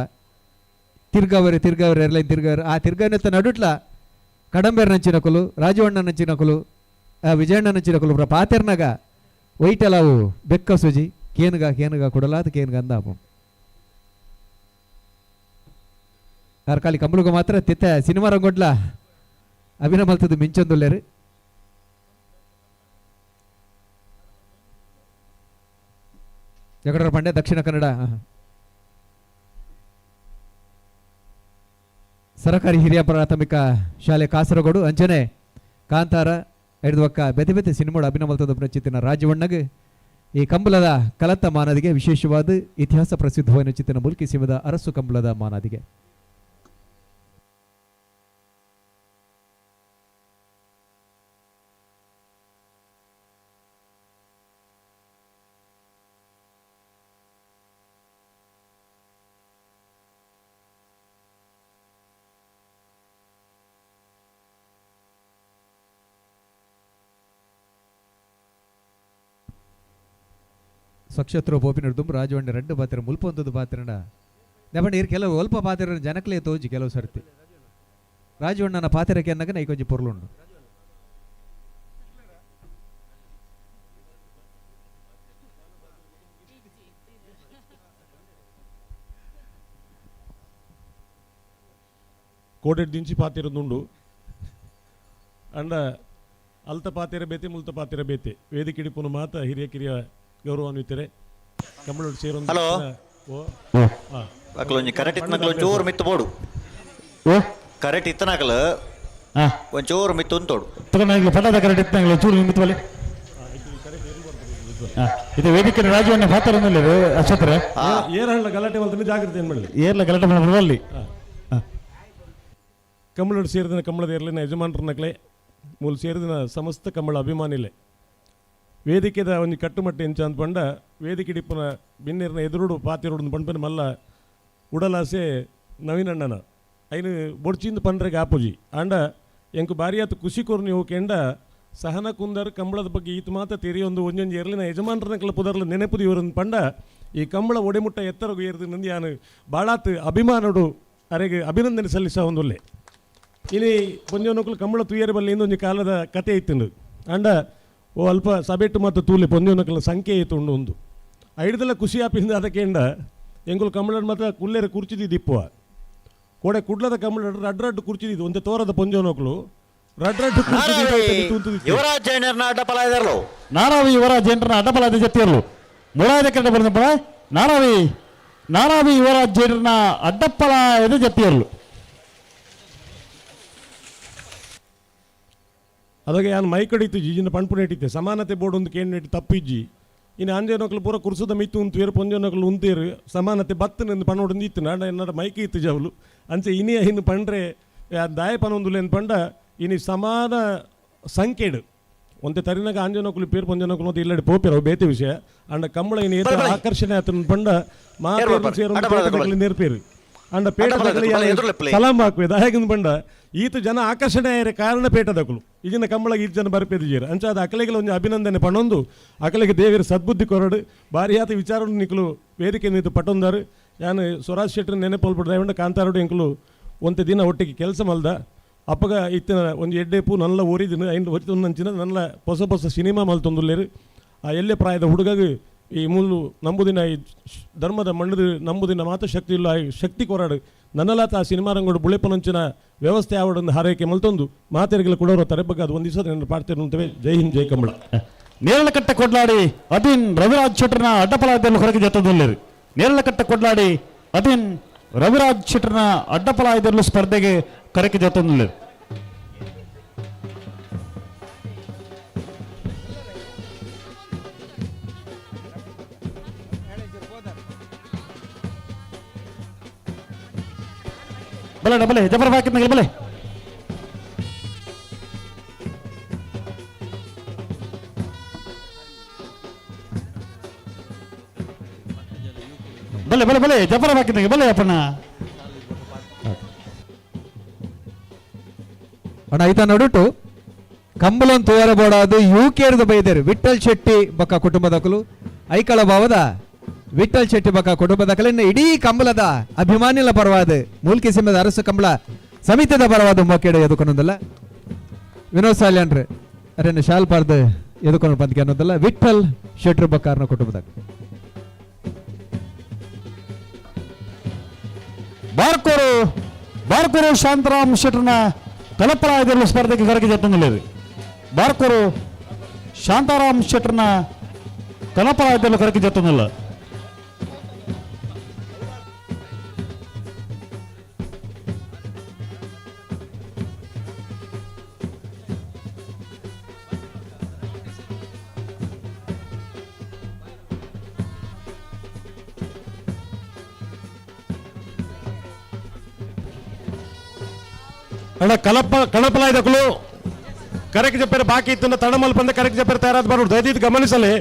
ತಿರ್ಗಾವರಿ ಎರ್ಲೈನ್ ತಿರ್ಗಾವರಿ ಆ ತಿರ್ಗಾನೆತ್ತ ನಡುಟ್ಲ ಕಡಂಬೇರ್ ನಂಚಿನಕುಲು ರಾಜವಣ್ಣ ನಂಚಿನಕುಲು ವಿಜಯಣ್ಣ ನಂಚಿನಕುಲು ಪಾತೆರ್ನಾಗ ವೈಟಲಾವು ಬೆಕ್ಕ ಸುಜಿ ಕೇನುಗ ಕೊಡಲಾದ ಕೇನುಗ ಅಂದಾಪು ಆರ್ ಕಾಲಿ ಕಂಬಳುಗ ಮಾತ್ರ ತಿತ್ತ ಸಿನಿಮಾ ರಂಗೊಡ್ಲ ಅಭಿನಯ ಮಲ್ತದ್ದು ಮಿಂಚೊಂದುಲ್ಲೇರು ಜಗಡರ ಪಾಂಡೆ ದಕ್ಷಿಣ ಕನ್ನಡ ಸರಕಾರಿ ಹಿರಿಯ ಪ್ರಾಥಮಿಕ ಶಾಲೆ ಕಾಸರಗೋಡು ಅಂಚನೆ ಕಾಂತಾರ ಐದು ಬೆತೆ ಬೆತೆ ಸಿನಿಮಾಡು ಅಭಿನಮಲ್ತದ ಚಿತ್ತಿನ ರಾಜವಣ್ಣಗೆ ಈ ಕಂಬಳದ ಕಲತ ಮಾನದಿಗೆ ವಿಶೇಷವಾದ ಇತಿಹಾಸ ಪ್ರಸಿದ್ಧವಾದ ಚಿತ್ತಿನ ಮುಲ್ಕಿ ಸಿಮದ ಅರಸು ಕಂಬಳದ ಮಾನದಿಗೆ ಸ್ವಕ್ಷೇತ್ರ ಪೋಪಿನರ್ದು ರಾಜವಂಡ ರೆಡ್ಡು ಪಾತ್ರ ಮುಲ್ಪೊಂದದು ಪಾತ್ರನ ದೆಪಂಡ ಇರ್ ಕೆಲವು ಅಲ್ಪ ಪಾತ್ರ ಜನಕ್ಲೇ ತೋಜಿ ಕೆಲವು ಸರ್ತಿ ರಾಜವಣ್ಣನ ಪಾತ್ರಕ್ಕೆ ಅನ್ನಗ ನೈ ಕೊಂಚ ಪೊರ್ಲುಂಡು ಕೋಟೆಡ್ ದಿಂಚಿ ಪಾತಿರದುಂಡು ಅಂಡ ಅಲ್ತ ಪಾತಿರ ಬೇತೆ ಮುಲ್ತ ಪಾತಿರ ಬೇತೆ ವೇದಿಕೆ ಪುನ ಮಾತ ಹಿರಿಯ ಕಿರಿಯ ಗೌರವಾನ್ವಿತರೆ ಕಮಲೋಡು ಸೇರೊಂದು ಹಲೋ ಅಕಲೊಂಜಿ ಕರೆಕ್ಟ್ ಇತ್ತನಕಲ ಒಂಚೂರು ಮಿತ್ತು ಬೋಡು ಕರೆಕ್ಟ್ ಇತ್ತನಕಲ ಒಂಚೂರು ಮಿತ್ತು ಉಂತೋಡು ತಗೊಂಡು ಪಟದ ಕರೆಕ್ಟ್ ಇತ್ತನಕಲ ಒಂಚೂರು ಮಿತ್ತು ಬಲೆ ಇದು ವೇದಿಕೆ ರಾಜವನ್ನ ಪಾತ್ರನಲ್ಲ ಅಕ್ಷತ್ರ ಏರಹಳ್ಳ ಗಲಾಟೆ ಮಲ್ತನೆ ಜಾಗ್ರತೆ ಏನು ಮಾಡಲಿ ಏರ್ಲ ಗಲಾಟೆ ಮಾಡಲಿ ಕಮಲೋಡು ಸೇರಿದ ಕಮಲದ ಏರ್ಲಿನ ಯಜಮಾನರನಕ್ಲೆ ಮೂಲ ಸೇರಿದ ಸಮಸ್ತ ಕಮಲ ಅಭಿಮಾನಿಲೆ ವೇದಿಕೆದ ಒಂದು ಕಟ್ಟುಮಟ್ಟಿ ಎಂಚ ಅಂತ ಪಂಡ ವೇದಿಕೆ ಡಿಪ್ಪನ ಬಿನ್ನಿರ್ನ ಎದುರುಡು ಪಾತಿರೋಡು ಪಂಪನ ಮಲ್ಲ ಉಡಲಾಸೆ ನವೀನಣ್ಣನ ಐನು ಬೊಡ್ಚಿಂದ ಪಂಡ್ರೆಗೆ ಆಪುಜಿ ಆಂಡ ಎಂಕು ಬಾರಿ ಆತು ಖುಷಿ ಕೊರ್ನಿ ಹೋಕೆಂಡ ಸಹನ ಕುಂದರ್ ಕಂಬಳದ ಬಗ್ಗೆ ಈತ ಮಾತ ತೆರಿಯೊಂದು ಒಂದೊಂದು ಎರ್ಲಿನ ಯಜಮಾನರನಕ್ಲ ಪುದರ್ಲ ನೆನಪುದು ಇವರನ್ನು ಪಂಡ ಈ ಕಂಬಳ ಒಡೆಮುಟ್ಟ ಎತ್ತರಗು ಏರಿದು ನಂದಿ ಯಾನು ಬಾಳಾತ್ ಅಭಿಮಾನಡು ಅರೆಗೆ ಅಭಿನಂದನೆ ಸಲ್ಲಿಸ ಒಂದೊಲ್ಲೆ ಇಲ್ಲಿ ಪೊಂಜೋನಕ್ಕಲು ಕಂಬಳ ತುಯ್ಯರ ಬಲ್ಲಿ ಇಂದೊಂದು ಕಾಲದ ಕತೆ ಇತ್ತಂದು ಅಂಡ ಓ ಅಲ್ಪ ಸಬೆಟ್ಟು ಮತ್ತು ತೂಲೆ ಪೊಂಜೋನಕ್ಕಲ ಸಂಖ್ಯೆ ಇತ್ತು ಒಂದು ಐದಲ್ಲ ಖುಷಿ ಆಪಿಂದ ಅದಕ್ಕೆ ಎಂಗುಲು ಕಂಬಳ ಮಾತ್ರ ಕುಲ್ಲೇರ ಕುರ್ಚಿದಿ ದಿಪ್ಪುವ ಕೋಡೆ ಕುಡ್ಲದ ಕಂಬಳ ರಡ್ಡು ಕುರ್ಚಿದಿದ್ದು ಒಂದೇ ತೋರದ ಪೊಂಜೋನೋಕ್ಲು ರಡ್ಡು ಯುವರಾಜ್ ಜೈನರ್ನ ಅಡ್ಡಪಲ ಇದರಲು ನಾರಾವಿ ಯುವರಾಜ್ ಜೈನರ್ನ ಅಡ್ಡಪಲ ಜೊತೆಯರ್ಲು ಮುಳಾದ ಕಡೆ ಬಂದ ನಾರಾವಿ ಯುವರಾಜ್ ಜೈನರ್ನ ಅಡ್ಡಪ್ಪಳ ಎದು ಜೊತೆಯರ್ಲು ಅದಾಗ ಯಾನು ಮೈಕಡಿತ್ತು ಜಿಜಿನ ಪಣ್ಪುನ ಇಟ್ಟಿತ್ತೆ ಸಮಾನತೆ ಬೋರ್ಡ್ ಒಂದು ಕೇಂದ್ರ ಇಟ್ಟು ತಪ್ಪಿಜ್ಜಿ ಇನ್ನು ಅಂಜನೋಕ್ಲು ಪೂರ ಕುರ್ಸದ ಮಿತ್ತು ಉಂತೇರು ಪೊಂಜನೋಕ್ಲು ಉಂತೇರು ಸಮಾನತೆ ಬತ್ತನೆಂದು ಪಣ್ಣೋಡು ಇತ್ತು ನಾಡ ಮೈಕಿ ಇತ್ತು ಜವಲು ಅಂಚೆ ಇನಿಯ ಇನ್ನು ಪಂಡ್ರೆ ದಾಯ ಪನೊಂದುಲೆ ಪಂಡ ಇನಿ ಸಮಾನ ಸಂಖ್ಯೆಡು ಒಂತೆ ತರಿನಾಗ ಆಂಜನೋಕ್ಲು ಪೇರು ಪೊಂಜನೋಕ್ಲು ಅಂತ ಇಲ್ಲಡೆ ಪೋಪೇರು ಬೇತೆ ವಿಷಯ ಅಂಡ ಕಂಬಳ ಇನ್ನು ಏತ ಆಕರ್ಷಣೆ ಆತನ ಪಂಡ ಮಾತೇರು ಸೇರು ನೇರ್ಪೇರು ಅಂಡ ಪೇಟದಲ್ಲಿ ಸಲಾಂ ಹಾಕುವೆ ದಾಯಗಿನ ಪಂಡ ಈತ ಜನ ಆಕರ್ಷಣೆ ಆಯ್ರೆ ಕಾರಣ ಪೇಟದಕಲು ಈಗಿನ ಕಂಬಳಗೆ ಈತ ಜನ ಬರ್ಪೇದು ಜೀರು ಅಂಚ ಅದು ಅಕಲೆಗೆ ಒಂದು ಅಭಿನಂದನೆ ಪಣೊಂದು ಅಕಲೆಗೆ ದೇವರ ಸದ್ಬುದ್ಧಿ ಕೊರಡು ಭಾರಿ ಆತ ವಿಚಾರ ನಿಕ್ಕಲು ವೇದಿಕೆ ನಿಂತು ಪಟ್ಟೊಂದಾರು ಯಾನು ಸ್ವರಾಜ್ ಶೆಟ್ಟರ್ ನೆನೆಪಲ್ಬಿಡ್ರೆ ಕಾಂತಾರೋಡು ಎಂಕಲು ಒಂತೆ ದಿನ ಒಟ್ಟಿಗೆ ಕೆಲಸ ಮಲ್ದ ಅಪ್ಪಗ ಇತ್ತಿನ ಒಂದು ಎಡ್ಡೆಪು ನಲ್ಲ ಓರಿದಿನ ಐದು ಒರಿತೊಂದಂಚಿನ ನಲ್ಲ ಹೊಸ ಸಿನಿಮಾ ಮಲ್ತೊಂದುಲ್ಲೇರು ಆ ಎಲ್ಲೇ ಪ್ರಾಯದ ಹುಡುಗಗೆ ಈ ಮುಳ್ಳು ನಂಬುದಿನ ಈ ಧರ್ಮದ ಮಣ್ಣದ ನಂಬುದಿನ ಮಾತು ಶಕ್ತಿ ಇಲ್ಲ ಶಕ್ತಿ ಕೊರಾಡು ನನ್ನಲಾತ ಆ ಸಿನಿಮಾ ರಂಗೋಡು ಬುಳೆಪನಂಚಿನ ವ್ಯವಸ್ಥೆ ಆವಡೊಂದು ಹಾರೈಕೆ ಮಲ್ತೊಂದು ಮಾತೆರಿಗೆ ಕೊಡೋರು ತಾರೆ ಬಗ್ಗೆ ಅದು ಒಂದು ದಿವಸ ನಾನು ಪಾಡ್ತೇನೆ ಅಂತೇವೆ ಜೈ ಹಿಂದ್ ಜೈ ಕಂಬಳ ನೇರಳಕಟ್ಟೆ ಕೊಡ್ಲಾಡಿ ಅದಿನ್ ರವಿರಾಜ್ ಶೆಟ್ಟರ್ನ ಅಡ್ಡಪಲಾಯದಲ್ಲಿ ಹೊರಗೆ ಜೊತೆದಲ್ಲಿರಿ ನೇರಳಕಟ್ಟೆ ಕೊಡ್ಲಾಡಿ ಅದಿನ್ ರವಿರಾಜ್ ಶೆಟ್ಟರ್ನ ಅಡ್ಡಪಲಾಯದಲ್ಲೂ ಸ್ಪರ್ಧೆಗೆ ಕರೆಕೆ ಜೊತೆದಲ್ಲಿರಿ ಬಲೆ ಜಬರ್ ಹಾಕಿದ್ನಾಗ ಬಲೆ ಬಲೆ ಜಬರ್ ಹಾಕಿದ್ನಾಗ ಬಲೆ ಅಪ್ಪಣ್ಣ ಅಣ್ಣ ಐತ ನೋಡುಟು ಕಂಬಲನ್ ತೋರಬೋಡಾದು ಯುಕೆರ್ದು ಬೈದೇರು ವಿಠಲ್ ಶೆಟ್ಟಿ ಬಕ್ಕ ಕುಟುಂಬದಕಲು ಐಕಳ ಭಾವದ ವಿಠಲ್ ಶೆಟ್ಟಿ ಬಕ್ಕ ಕುಟುಂಬದಕಲು ಇನ್ನು ಇಡೀ ಕಂಬಲದ ಅಭಿಮಾನಿಗಳ ಪರವಾದ ಮೂಲ್ಕಿ ಸಿಂಹದ ಅರಸು ಕಂಬಳ ಸಮಿತಿದ ಪರವಾದ ಮೊಕ್ಕೆಡೆ ಎದುಕೊಂಡಲ್ಲ ವಿನೋದ್ ಸಾಲ್ಯಾನ್ರೆ ಅರೇನು ಶಾಲ್ ಪಾರ್ದು ಎದುಕೊಂಡು ಬಂದ್ಕೆ ಅನ್ನೋದಲ್ಲ ವಿಠಲ್ ಶೆಟ್ಟಿ ಬಕ್ಕಾರ್ನ ಕುಟುಂಬದಾಗ ಬಾರ್ಕೂರು ಶಾಂತರಾಮ್ ಶೆಟ್ಟರ್ನ ಕಲಪಲಾಯದಲ್ಲಿ ಸ್ಪರ್ಧೆಗೆ ಕರೆಗೆ ಜೊತೆಯಲ್ಲಿ ಬಾರ್ಕೂರು ಶಾಂತಾರಾಮ್ ಶೆಟ್ಟರ್ನ ಕಲಪಲಾಯದಲ್ಲಿ ಕರೆಗೆ ಜೊತೆಲ್ಲ ಅಣ್ಣ ಕಳಪಲಾಯ್ದಕ್ಕಳು ಕರೆಕ್ಟ್ చెప్పారు ಬಾಕಿ ಇತ್ತು ತಡಮಲ್ ಬಂದ ಕರೆಕ್ಟ್ చెప్పారు ತಯಾರಾದ ಬರೋದು ದಯವಿಟ್ಟು ಗಮನಿಸಲಿ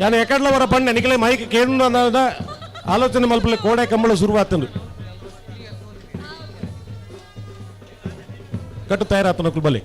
ಯಾನು ಎಕಡ್ಲವರ ಪಣ್ಣೆ ನಿಖಲೆ ಮೈಕ್ ಕೇಳು ಅನ್ನೋದ ಆಲೋಚನೆ ಮಲ್ಪಲೆ ಕೋಡೆ ಕಂಬಳ ಶುರುವಾತಂದು ಕಟ್ಟು ತಯಾರಾತ ನಕಲು ಬಲಿ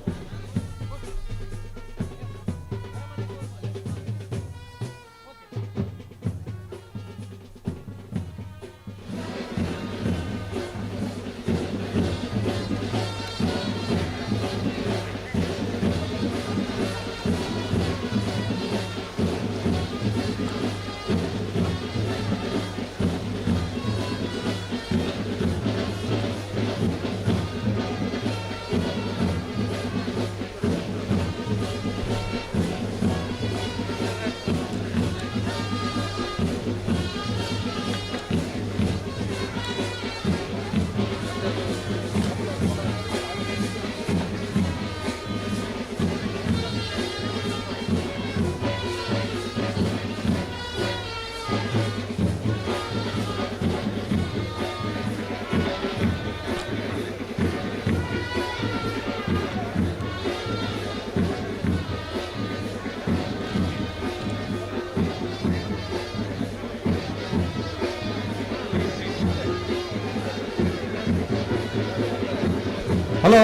ಹಲೋ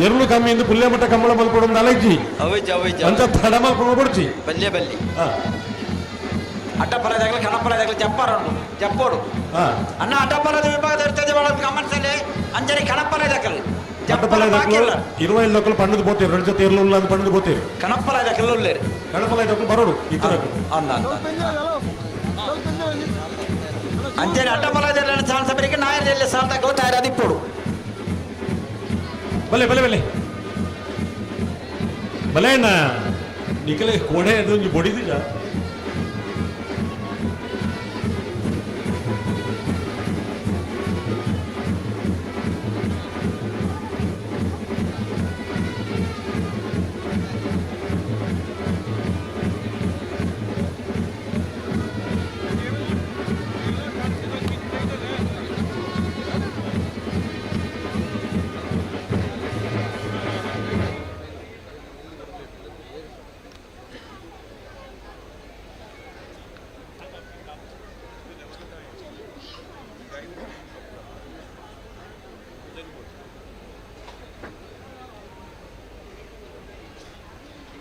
ಎರ್ಲು ಕಮ್ಮಿ ಇಂದು ಪುಲ್ಯ ಮಟ್ಟ ಕಂಬಳ ಮಲ್ಪಡು ಅಲಜ್ಜಿ ಅಂತ ತಡ ಮಲ್ಕೊಂಡು ಕೊಡ್ಚಿ ಬಲ್ಲೆ ಬಲ್ಲಿ ಅಡ್ಡಪಲದಾಗಲಿ ಕಣಪಲದಾಗಲಿ ಜಪ್ಪೋಡು ಅನ್ನ ಅಡ್ಡಪಲದ ವಿಭಾಗದ ಇರ್ತದೆ ಗಮನಿಸಲಿ ಅಂಜನೆ ಕಣಪಲದಾಗಲಿ ಇರುವೈ ಲೋಕಲ್ ಪಣ್ಣದು ಬೋತೀರಿ ಎರಡು ಜೊತೆ ಇರಲಿಲ್ಲ ಅಂತ ಪಣ್ಣದು ಬೋತೀರಿ ಕಣಪಲದಾಗಲಿ ಕಣಪಲದಾಗಲಿ ಬರೋಡು ಈ ತರ ಅನ್ನ ಅಂಚನೆ ಅಡ್ಡಬಲದ ಚಾನ್ಸ್ ಬರೀಕೆ ನಾಯರಲ್ಲಿ ಸಾರ್ಥಕ ತಯಾರಾದಿಪ್ಪೋಡು ಬಲೆ ಬಲೆ ಬಲೆ ಬಲೆ ಅಣ್ಣ ನಿಕಲೆ ಕೋಣೆ ಅದು ಬೊಡಿದಿಲ್ಲ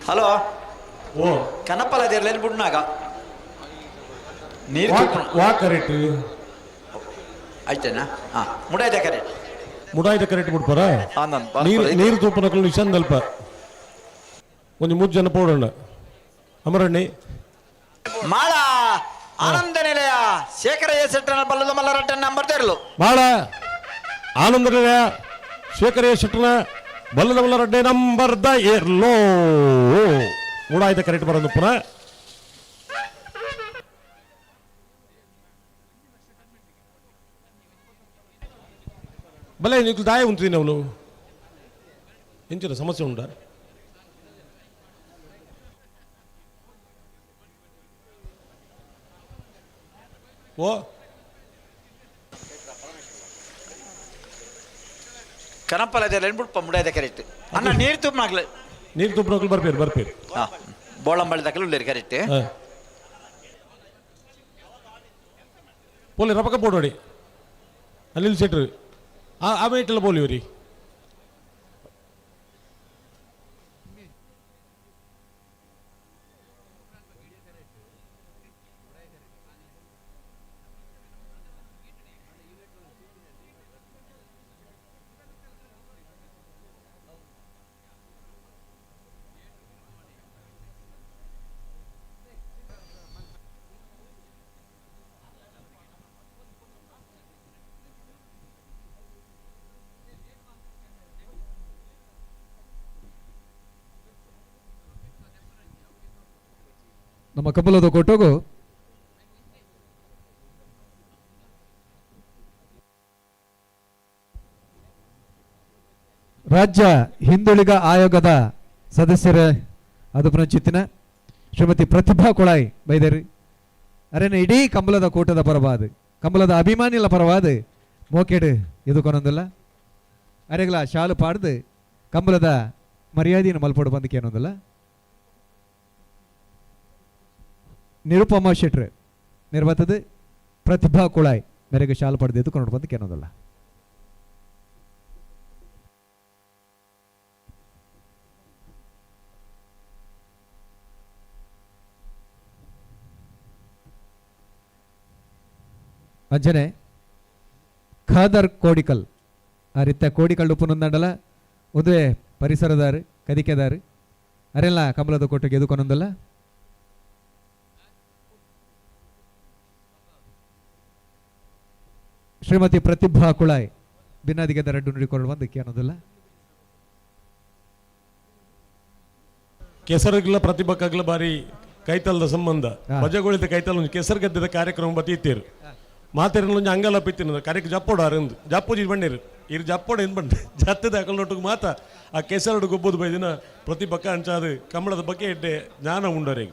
ಹಲೋ ಓ ಕನಪಲ ಅದಿರ್ಲೇನು ಬಿಡ್ನಾಗ ನೀರು ವಾ ಕರೆಕ್ಟ್ ಆಯ್ತೇನಾ ಹಾ ಮುಡಾಯ್ದ ಕರೆ ಮುಡಾಯ್ದ ಕರೆಕ್ಟ್ ಬಿಡ್ಪಾರ ನೀರು ತೂಪನಕಲು ನಿಶಂದಲ್ಪ ಒಂದು 3 ಜನ ಪೋಡೋಣ ಅಮರಣ್ಣಿ ಮಾಳ ಆನಂದ ನಿಲಯ ಶೇಖರ ಶೆಟ್ಟನ ಬಲ್ಲದ ಮಲ್ಲರಟ್ಟನ್ನ ಬರ್ತಿರ್ಲು ಮಾಳ ಆನಂದ ನಿಲಯ ಶೇಖರ ಶೆಟ್ಟನ ಬಲ್ಲದ ಮಲ್ಲರಡ್ಡೆ ನಂಬರ್ದ ಏರ್ಲೋ ಮುಡಾಯ್ದ ಕರೆಕ್ಟ್ ಬರೋದು ಪುನಃ ಬಲೆ నీకు దాయ ఉంటుంది నువ్వు ఎంచిన సమస్య ఉందా ఓ ಕನಪಲದಲ್ಲಿ ಬಿಡ್ಪ ಮುಡಾಯ್ದ ಕರೆಕ್ಟ್ ಅಣ್ಣ ನೀರು ತುಪ್ಪನಾಗ್ಲೆ ನೀರು ತುಪ್ಪನಾಗ್ಲು ಬರ್ಪೇರು ಬೋಳಂಬಳಿದಾಗಲು ಉಳ್ಳೇರಿ ಕರೆಕ್ಟ್ పోలే రపక పోడోడి అనిల్ సెటర్ ఆమె ఇట్లా పోలి వరి ನಮ್ಮ ಕಂಬಲದ ಕೊಟ್ಟೋಗು ರಾಜ್ಯ ಹಿಂದುಳಿಗ ಆಯೋಗದ ಸದಸ್ಯರ ಅದು ಪುನಚಿತ್ತಿನ ಶ್ರೀಮತಿ ಪ್ರತಿಭಾ ಕೊಳಾಯಿ ಬೈದರಿ ಅರೇನ ಇಡೀ ಕಂಬಲದ ಕೂಟದ ಪರವಾದ ಕಂಬಲದ ಅಭಿಮಾನಿಗಳ ಪರವಾದ ಮೋಕೆಡು ಇದು ಕೊನೊಂದಿಲ್ಲ ಅರೆಗಳ ಶಾಲು ಪಾಡ್ದು ಕಂಬಲದ ಮರ್ಯಾದೆಯನ್ನು ಮಲ್ಪಡು ಬಂದಕ್ಕೆ ಏನೊಂದಿಲ್ಲ ನಿರುಪಮಾ ಶೆಟ್ರೆ ನಿರ್ವತದ ಪ್ರತಿಭಾ ಕುಳಾಯ್ ಮೇರೆಗೆ ಶಾಲು ಪಡೆದಿದ್ದು ಕೊಂಡು ಬಂದಕ್ಕೆ ಏನೋದಲ್ಲ ಅಂಜನೆ ಖಾದರ್ ಕೋಡಿಕಲ್ ಆ ರೀತಿಯ ಕೋಡಿಕಲ್ ಉಪ್ಪುನೊಂದಂಡಲ ಒಂದೇ ಪರಿಸರದಾರು ಕದಿಕೆದಾರು ಅರೆಲ್ಲ ಕಮಲದ ಕೊಟ್ಟಿಗೆ ಎದುಕೊನೊಂದಲ್ಲ ಶ್ರೀಮತಿ ಪ್ರತಿಭಾ ಕುಳಾಯ್ ಭಿನ್ನಾದಿಗೆ ದರಡ್ಡು ನುಡಿಕೊಂಡು ಬಂದಕ್ಕೆ ಅನ್ನೋದಿಲ್ಲ ಕೆಸರಿಗ್ಲ ಪ್ರತಿಭಕ್ಕಾಗ್ಲ ಬಾರಿ ಕೈತಲ್ದ ಸಂಬಂಧ ಭಜಗೊಳಿತ ಕೈತಲ್ ಕೆಸರು ಗದ್ದೆದ ಕಾರ್ಯಕ್ರಮ ಬತ್ತೀರು ಮಾತೇರೊಂದು ಅಂಗಲ ಪಿತ್ತಿನ ಕರೆಕ್ ಜಪ್ಪೋಡಾರಂದು ಜಪ್ಪುಜಿ ಬಂಡಿರು ಇರು ಜಪ್ಪೋಡ ಏನು ಬಂಡೆ ಜತ್ತದ ಅಕಲ್ನೊಟ್ಟಿಗೆ ಮಾತ ಆ ಕೆಸರಡು ಗೊಬ್ಬದು ಬೈದಿನ ಪ್ರತಿಭಕ್ಕ ಅಂಚಾದು ಕಮಲದ ಬಗ್ಗೆ ಎಡ್ಡೆ ಜ್ಞಾನ ಉಂಡರೆ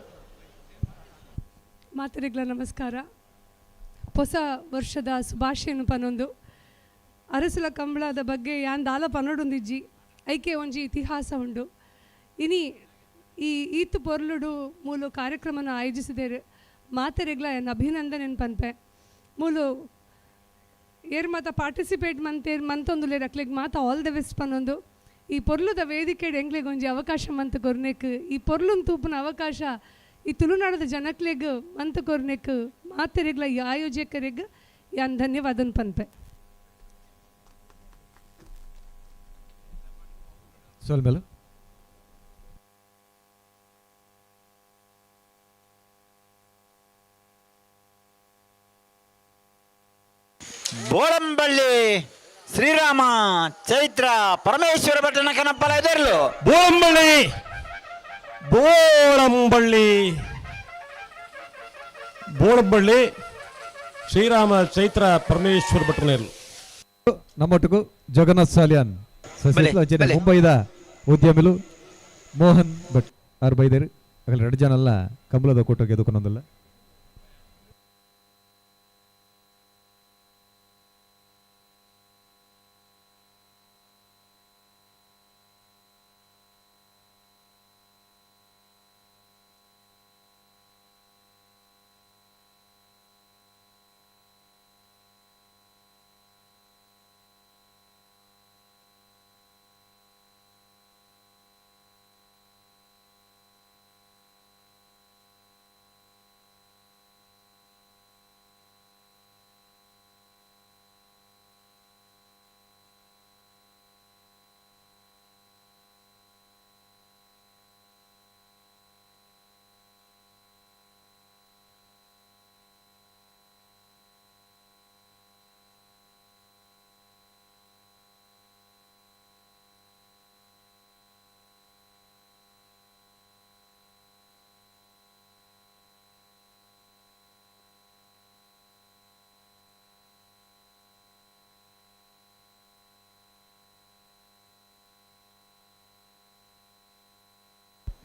ಮಾತರಿಗ್ಲ ನಮಸ್ಕಾರ ಹೊಸ ವರ್ಷದ ಶುಭಾಶಯನು ಪನೊಂದು ಅರಸುಲ ಕಂಬಳದ ಬಗ್ಗೆ ಯಾನ್ ದಾಲ ಪನೊಡೊಂದಿಜ್ಜಿ ಐಕೆ ಒಂಜಿ ಇತಿಹಾಸ ಉಂಡು ಇನಿ ಈ ಈತು ಪೊರ್ಲುಡು ಮೂಲು ಕಾರ್ಯಕ್ರಮನ ಆಯೋಜಿಸಿದೇರು ಮಾತೆರೆಗ್ಲ ಎನ್ನ ಅಭಿನಂದನೆ ಪನ್ಪೆ ಮೂಲು ಏರ್ ಮಾತ ಪಾರ್ಟಿಸಿಪೇಟ್ ಮಂತೊಂದುಲೇರ್ ಅಕ್ಲೆಗ್ ಮಾತ ಆಲ್ ದ ಬೆಸ್ಟ್ ಪನೊಂದು ಈ ಪೊರ್ಲುದ ವೇದಿಕೆಡ್ ಎಂಗ್ಲೆಗ್ ಒಂಜಿ ಅವಕಾಶ ಮಂತ್ ಕೊರ್ನೆಕ್ ಈ ಪೊರ್ಲುನ್ ತೂಪುನ ಅವಕಾಶ ಈ ತುಳುನಾಡದ ಜನಕ್ಲೆಗ್ ಮಂತ್ ಕೊರ್ನೆಕ್ ಮಾತೆರೆಗ್ಲ ಈ ಆಯೋಜಕರೆಗ್ ಯಾನ್ ಧನ್ಯವಾದನ್ ಪನ್ಪೆ ಸೋಲ್ಮೇಲು ಬೋಳಂಬಳ್ಳಿ ಶ್ರೀರಾಮ ಚೈತ್ರ ಪರಮೇಶ್ವರ ಭಟ್ಟನ ಕನಪಲ ಇದೆರಲು ಬೋಳಂಬಳ್ಳಿ ಶ್ರೀರಾಮ ಚೈತ್ರ ಪರಮೇಶ್ವರ ಭಟ್ಟನೇರ್ಲು ನಮ್ಮೊಟ್ಟಿಗೂ ಜಗನ್ನಾಥ್ ಸಾಲಿಯಾನ್ ಮುಂಬೈದ ಉದ್ಯಮಿಲು ಮೋಹನ್ ಭಟ್ ಆರು ಬೈದೇರು ಅಗಲ 2 ಜನಲ್ಲ ಕಂಬಳದ ಕೋಟಕ್ಕೆ ಎದುಕೊಂದಲ್ಲ.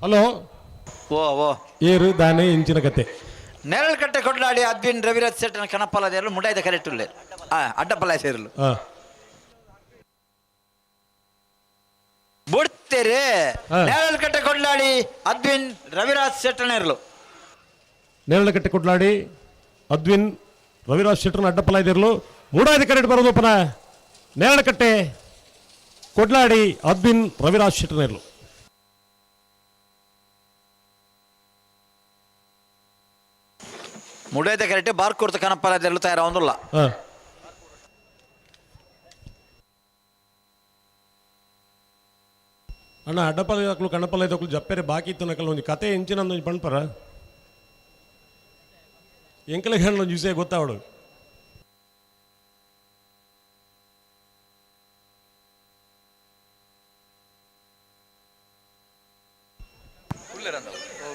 ಹಲೋ ಓ ಏರು ದಾನೆ ಇಂಚಿನ ಕತೆ ನೆರಳುಕಟ್ಟೆ ಕೊಡ್ಲಾಡಿ ಅದ್ವಿನ್ ರವಿರಾಜ್ ಸೆಟ್ಟನ ಕನಪಲದೇರಲು ಮುಂಡಾಯ್ದ ಕರೆಕ್ಟುಲ್ಲೆ ಅಡ್ಡಪಲ ಸೇರಲು ಬುಡ್ತೇರೆ ನೆರಳುಕಟ್ಟೆ ಕೊಡ್ಲಾಡಿ ಅದ್ವಿನ್ ರವಿರಾಜ್ ಸೆಟ್ಟನ ಇರಲು ನೆರಳುಕಟ್ಟೆ ಕೊಡ್ಲಾಡಿ ಅದ್ವಿನ್ ರವಿರಾಜ್ ಶೆಟ್ಟರ್ನ ಅಡ್ಡಪಲ ಇದಿರಲು ಮೂಡಾಯ್ದ ಕರೆಕ್ಟ್ ಬರೋದು ಪನ ನೆರಳುಕಟ್ಟೆ ಕೊಡ್ಲಾಡಿ ಅದ್ವಿನ್ ರವಿರಾಜ್ ಶೆಟ್ಟರ್ನ ಇರಲು ಮುಡೈದ ಕರೆಕ್ಟ್ ಬಾರ್ಕೂರ್ತ ಕನಪಲದೆರಲು ತಯಾರಾವಂದುಲ್ಲ ಅಣ್ಣ ಅಡ್ಡಪಲ ಹಾಕ್ಲು ಕಣಪಲ ಇದಕ್ಕಲು ಜಪ್ಪೆರೆ ಬಾಕಿ ಇತ್ತು ನಕಲ್ ಒಂದು ಕತೆ ಎಂಚಿನ ಒಂದು ಪಣ್ಪರ ಎಂಕಲಿಗೆ ಹಣ್ಣು ಒಂದು ವಿಷಯ ಗೊತ್ತಾವಡು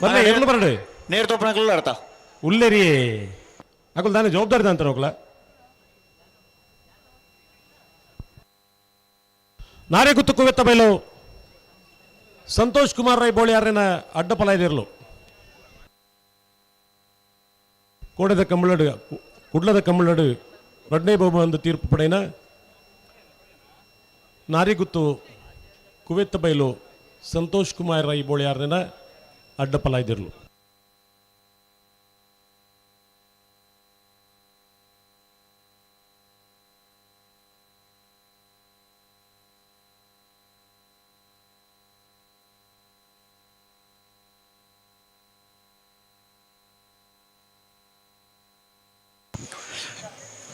ಬರ್ಲೆ ಎರ್ಲು ಬರಡೆ ನೇರ್ ತೋಪನಕಲ್ಲ ಅರ್ಥ ಉಲ್ಲೇರಿ ಅಕಲ್ ತಾನೇ ಜವಾಬ್ದಾರಿ ಅಂತಾರೆ ಹೋಗ್ಲ ನಾರೇ ಗುತ್ತು ಕುವೆತ್ತ ಬೈಲು ಸಂತೋಷ್ ಕುಮಾರ್ ರೈ ಬೋಳಿ ಯಾರೇನ ಅಡ್ಡಪಲ ಇದಿರಲು ಕೋಡದ ಕಂಬಳಡು ಕುಡ್ಲದ ಕಂಬಳಡು ರಡ್ನೇ ಬಹುಮಾನದ ತೀರ್ಪು ಪಡೆಯಿನ ನಾರಿಗುತ್ತು ಕುವೆತ್ತ ಬೈಲು ಸಂತೋಷ್ ಕುಮಾರ್ ರೈ ಬೋಳಿ ಯಾರೇನ ಅಡ್ಡಪಲ ಇದಿರಲು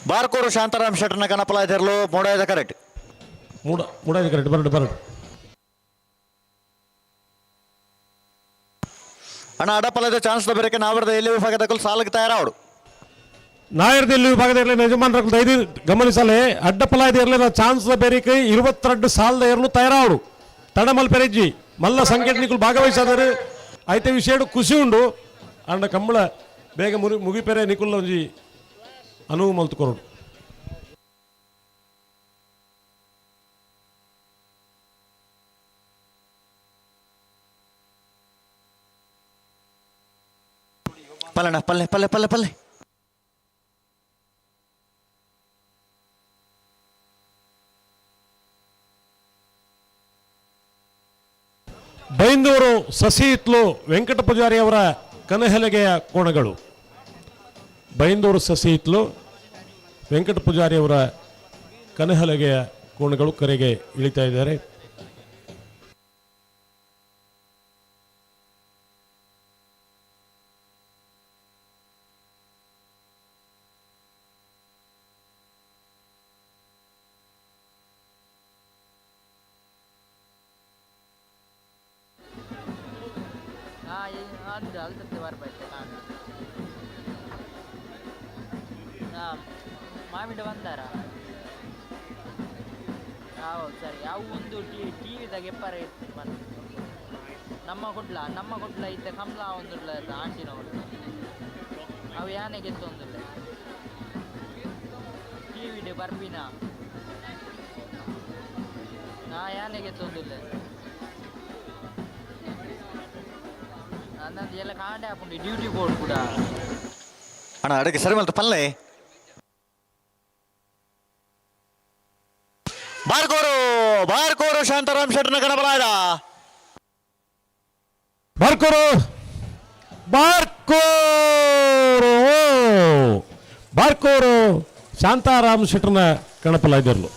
ಬಾರ್ಕೂರು ಶಾಂತಾರಾಮ್ ಶೆಟ್ಟರ್ನ ಕನಪಲ ಇದಿರಲು ಮೂಡಾಯ್ದ ಕರೆಕ್ಟ್ ಮೂಡಾಯ್ದ ಕರೆಕ್ಟ್ ಬರಡು ಅಣ್ಣ ಅಡ್ಡಪಲದ ಚಾನ್ಸ್ ಬೇರೆ ನಾವರದ ಎಲ್ಲಿ ವಿಭಾಗದಕ್ಕೂ ಸಾಲಕ್ಕೆ ತಯಾರಾವಡು ನಾಯರ್ದ ಎಲ್ಲಿ ವಿಭಾಗದ ಯಜಮಾನರು ದಯದಿ ಗಮನಿಸಲೇ ಅಡ್ಡಪಲ ಇರಲಿಲ್ಲ ಚಾನ್ಸ್ ಬೇರಿಕೆ 22 ಸಾಲದ ಎರಲು ತಯಾರಾವಡು ತಡಮಲ್ ಪೆರೆಜ್ಜಿ ಮಲ್ಲ ಸಂಘಟನೆಗಳು ಭಾಗವಹಿಸಿದರೆ ಐತೆ ವಿಷಯ ಖುಷಿ ಉಂಡು ಅಂಡ ಕಂಬಳ ಬೇಗ ಮುಗಿಪೆರೆ ನಿಕುಲ್ಲ ಒಂಜಿ ಅನುವು ಮಲ್ತುಕೊರೋಡು ಪಲ್ಲಣ್ಣ ಪಲ್ಲೆ ಪಲ್ಲೆ ಪಲ್ಲೆ ಪಲ್ಲೆ ಬೈಂದೂರು ಸಸಿ ಇತ್ಲು ವೆಂಕಟ ಪೂಜಾರಿ ಅವರ ಕನಹಲಗೆಯ ಕೋಣಗಳು ಬೈಂದೂರು ಸಸಿ ಇತ್ಲು ವೆಂಕಟ ಪೂಜಾರಿ ಅವರ ಕನಹಲಗೆಯ ಕೋಣಗಳು ಕರೆಗೆ ಇಳಿತಾ ಇದ್ದಾರೆ. ಮಾವಿಡ ಬಂದಾರ ಸರಿ ಅವು ಒಂದು ಟಿವಿದಾಗ ಎಪ್ಪರ ಇರ್ತದೆ ಮನೆ ನಮ್ಮ ಕೊಡ್ಲ ಇದ್ದ ಕಂಬಳ ಒಂದುಲ್ಲ ಆಂಟಿನ ಕೊಡ್ಲ ಅವು ಯಾನೆ ಗೆತ್ತೊಂದಿಲ್ಲ ಟಿವಿ ಬರ್ಪಿನ ನಾ ಯಾನೆ ಗೆತ್ತೊಂದಿಲ್ಲ ನನ್ನದು ಎಲ್ಲ ಕಾಂಡೆ ಹಾಕೊಂಡು ಡ್ಯೂಟಿ ಬೋರ್ಡ್ ಕೂಡ ಅಣ್ಣ ಅಡುಗೆ ಸರಿ ಮಲ್ತ ಪಲ್ಲೆ ಬಾರ್ಕೋರು ಶಾಂತಾರಾಮ್ ಶೆಟ್ಟನ ಗಣಪಲಾಯದ ಬಾರ್ಕೋರು ಶಾಂತಾರಾಮ್ ಶೆಟ್ಟರ್ನ ಗಣಪಲಾಯ್ದರ್ಲು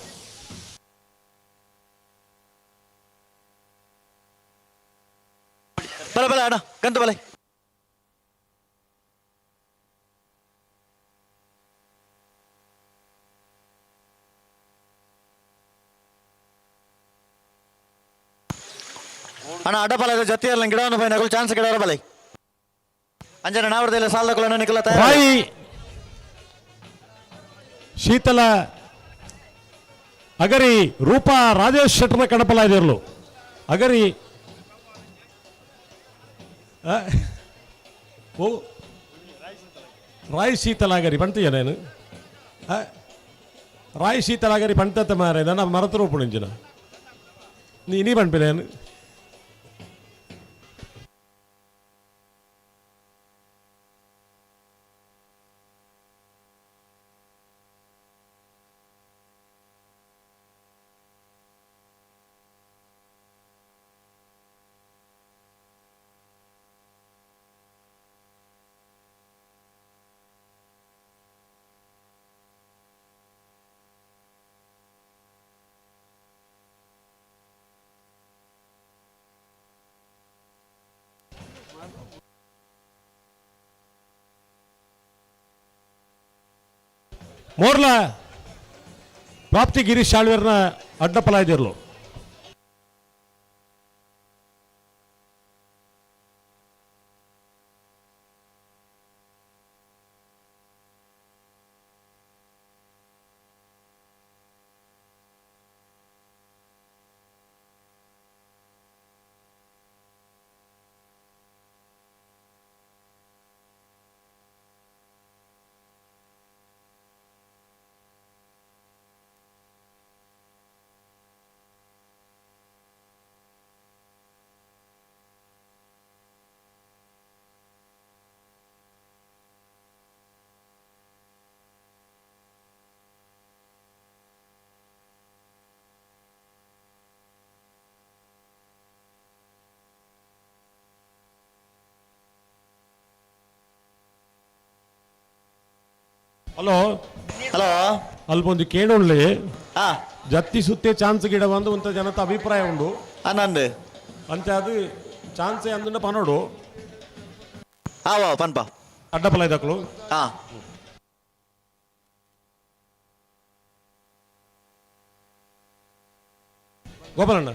ಬಲ ಅಣ್ಣ ಕಂತು ಬಲೆ ಅಣ್ಣ ಅಡ್ಡಪಾಲದ ಜೊತೆಯಲ್ಲ ಗಿಡವನ್ನು ಬೈ ನಗಲು ಚಾನ್ಸ್ ಗಿಡ ಬಲೆ ಅಂಜನ ನಾವರದಲ್ಲ ಸಾಲದ ಕೊಲನ ನಿಕಲ ರಾಯಿ ಶೀತಲ ಅಗರಿ ರೂಪಾ ರಾಜೇಶ್ ಶೆಟ್ಟರ್ನ ಗಣಪಲಾಯ್ದಿರ್ಲು ಅಗರಿ ಓ ರಾಯ್ ಶೀತಲಾಗರಿ ಪಂತೀಯನೇನು ರಾಯ್ ಶೀತಲಾಗರಿ ಪಂತತ್ತ ಮಾರ ನನ್ನ ಮರತು ರೂಪುಣಿಂಜಿನ ನೀ ಪಂಪಿನೇನು ಮೋರ್ಲ ಪ್ರಾಪ್ತಿ ಗಿರೀಶ್ ಆಳ್ವೇರ್ನ ಅಡ್ಡಪಲಾಯ್ದಿರ್ಲು ಹಲೋ ಹಲೋ ಅಲ್ಪೊಂದು ಕೇಳೊಳ್ಳಿ ಹಾ ಜತ್ತಿ ಸುತ್ತೆ ಚಾನ್ಸ್ ಗಿಡ ಒಂದು ಅಂತ ಜನತ ಅಭಿಪ್ರಾಯ ಉಂಡು ನಂದು ಅಂತ ಅದು ಚಾನ್ಸೇ ಅಂದ ಪನೋಡು ಆವಾ ಪನ್ಪ ಅಡ್ಡಪಲಾಯ್ದಕ್ಳು ಹಾ ಗೋಪಾಲಣ್ಣ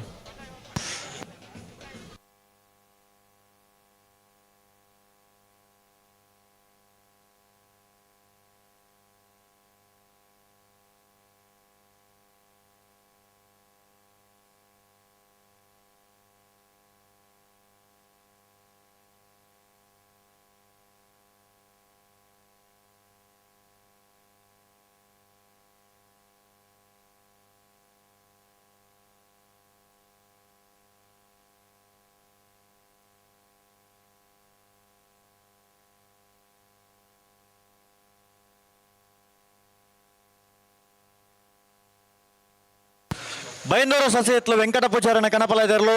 ಬೈಂದೂರು ಸಸಿ ಎತ್ಲು ವೆಂಕಟ ಪೂಜಾರನ ಕನಪಲಾಯ್ದರ್ಲು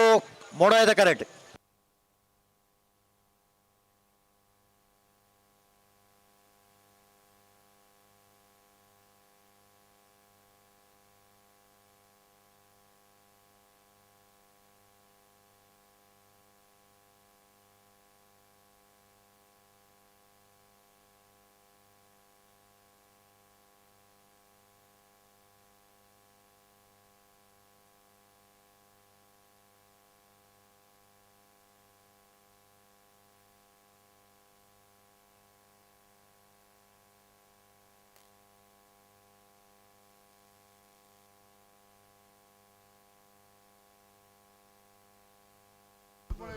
ಮೋಡಾಯ್ದ ಕರೆಕ್ಟ್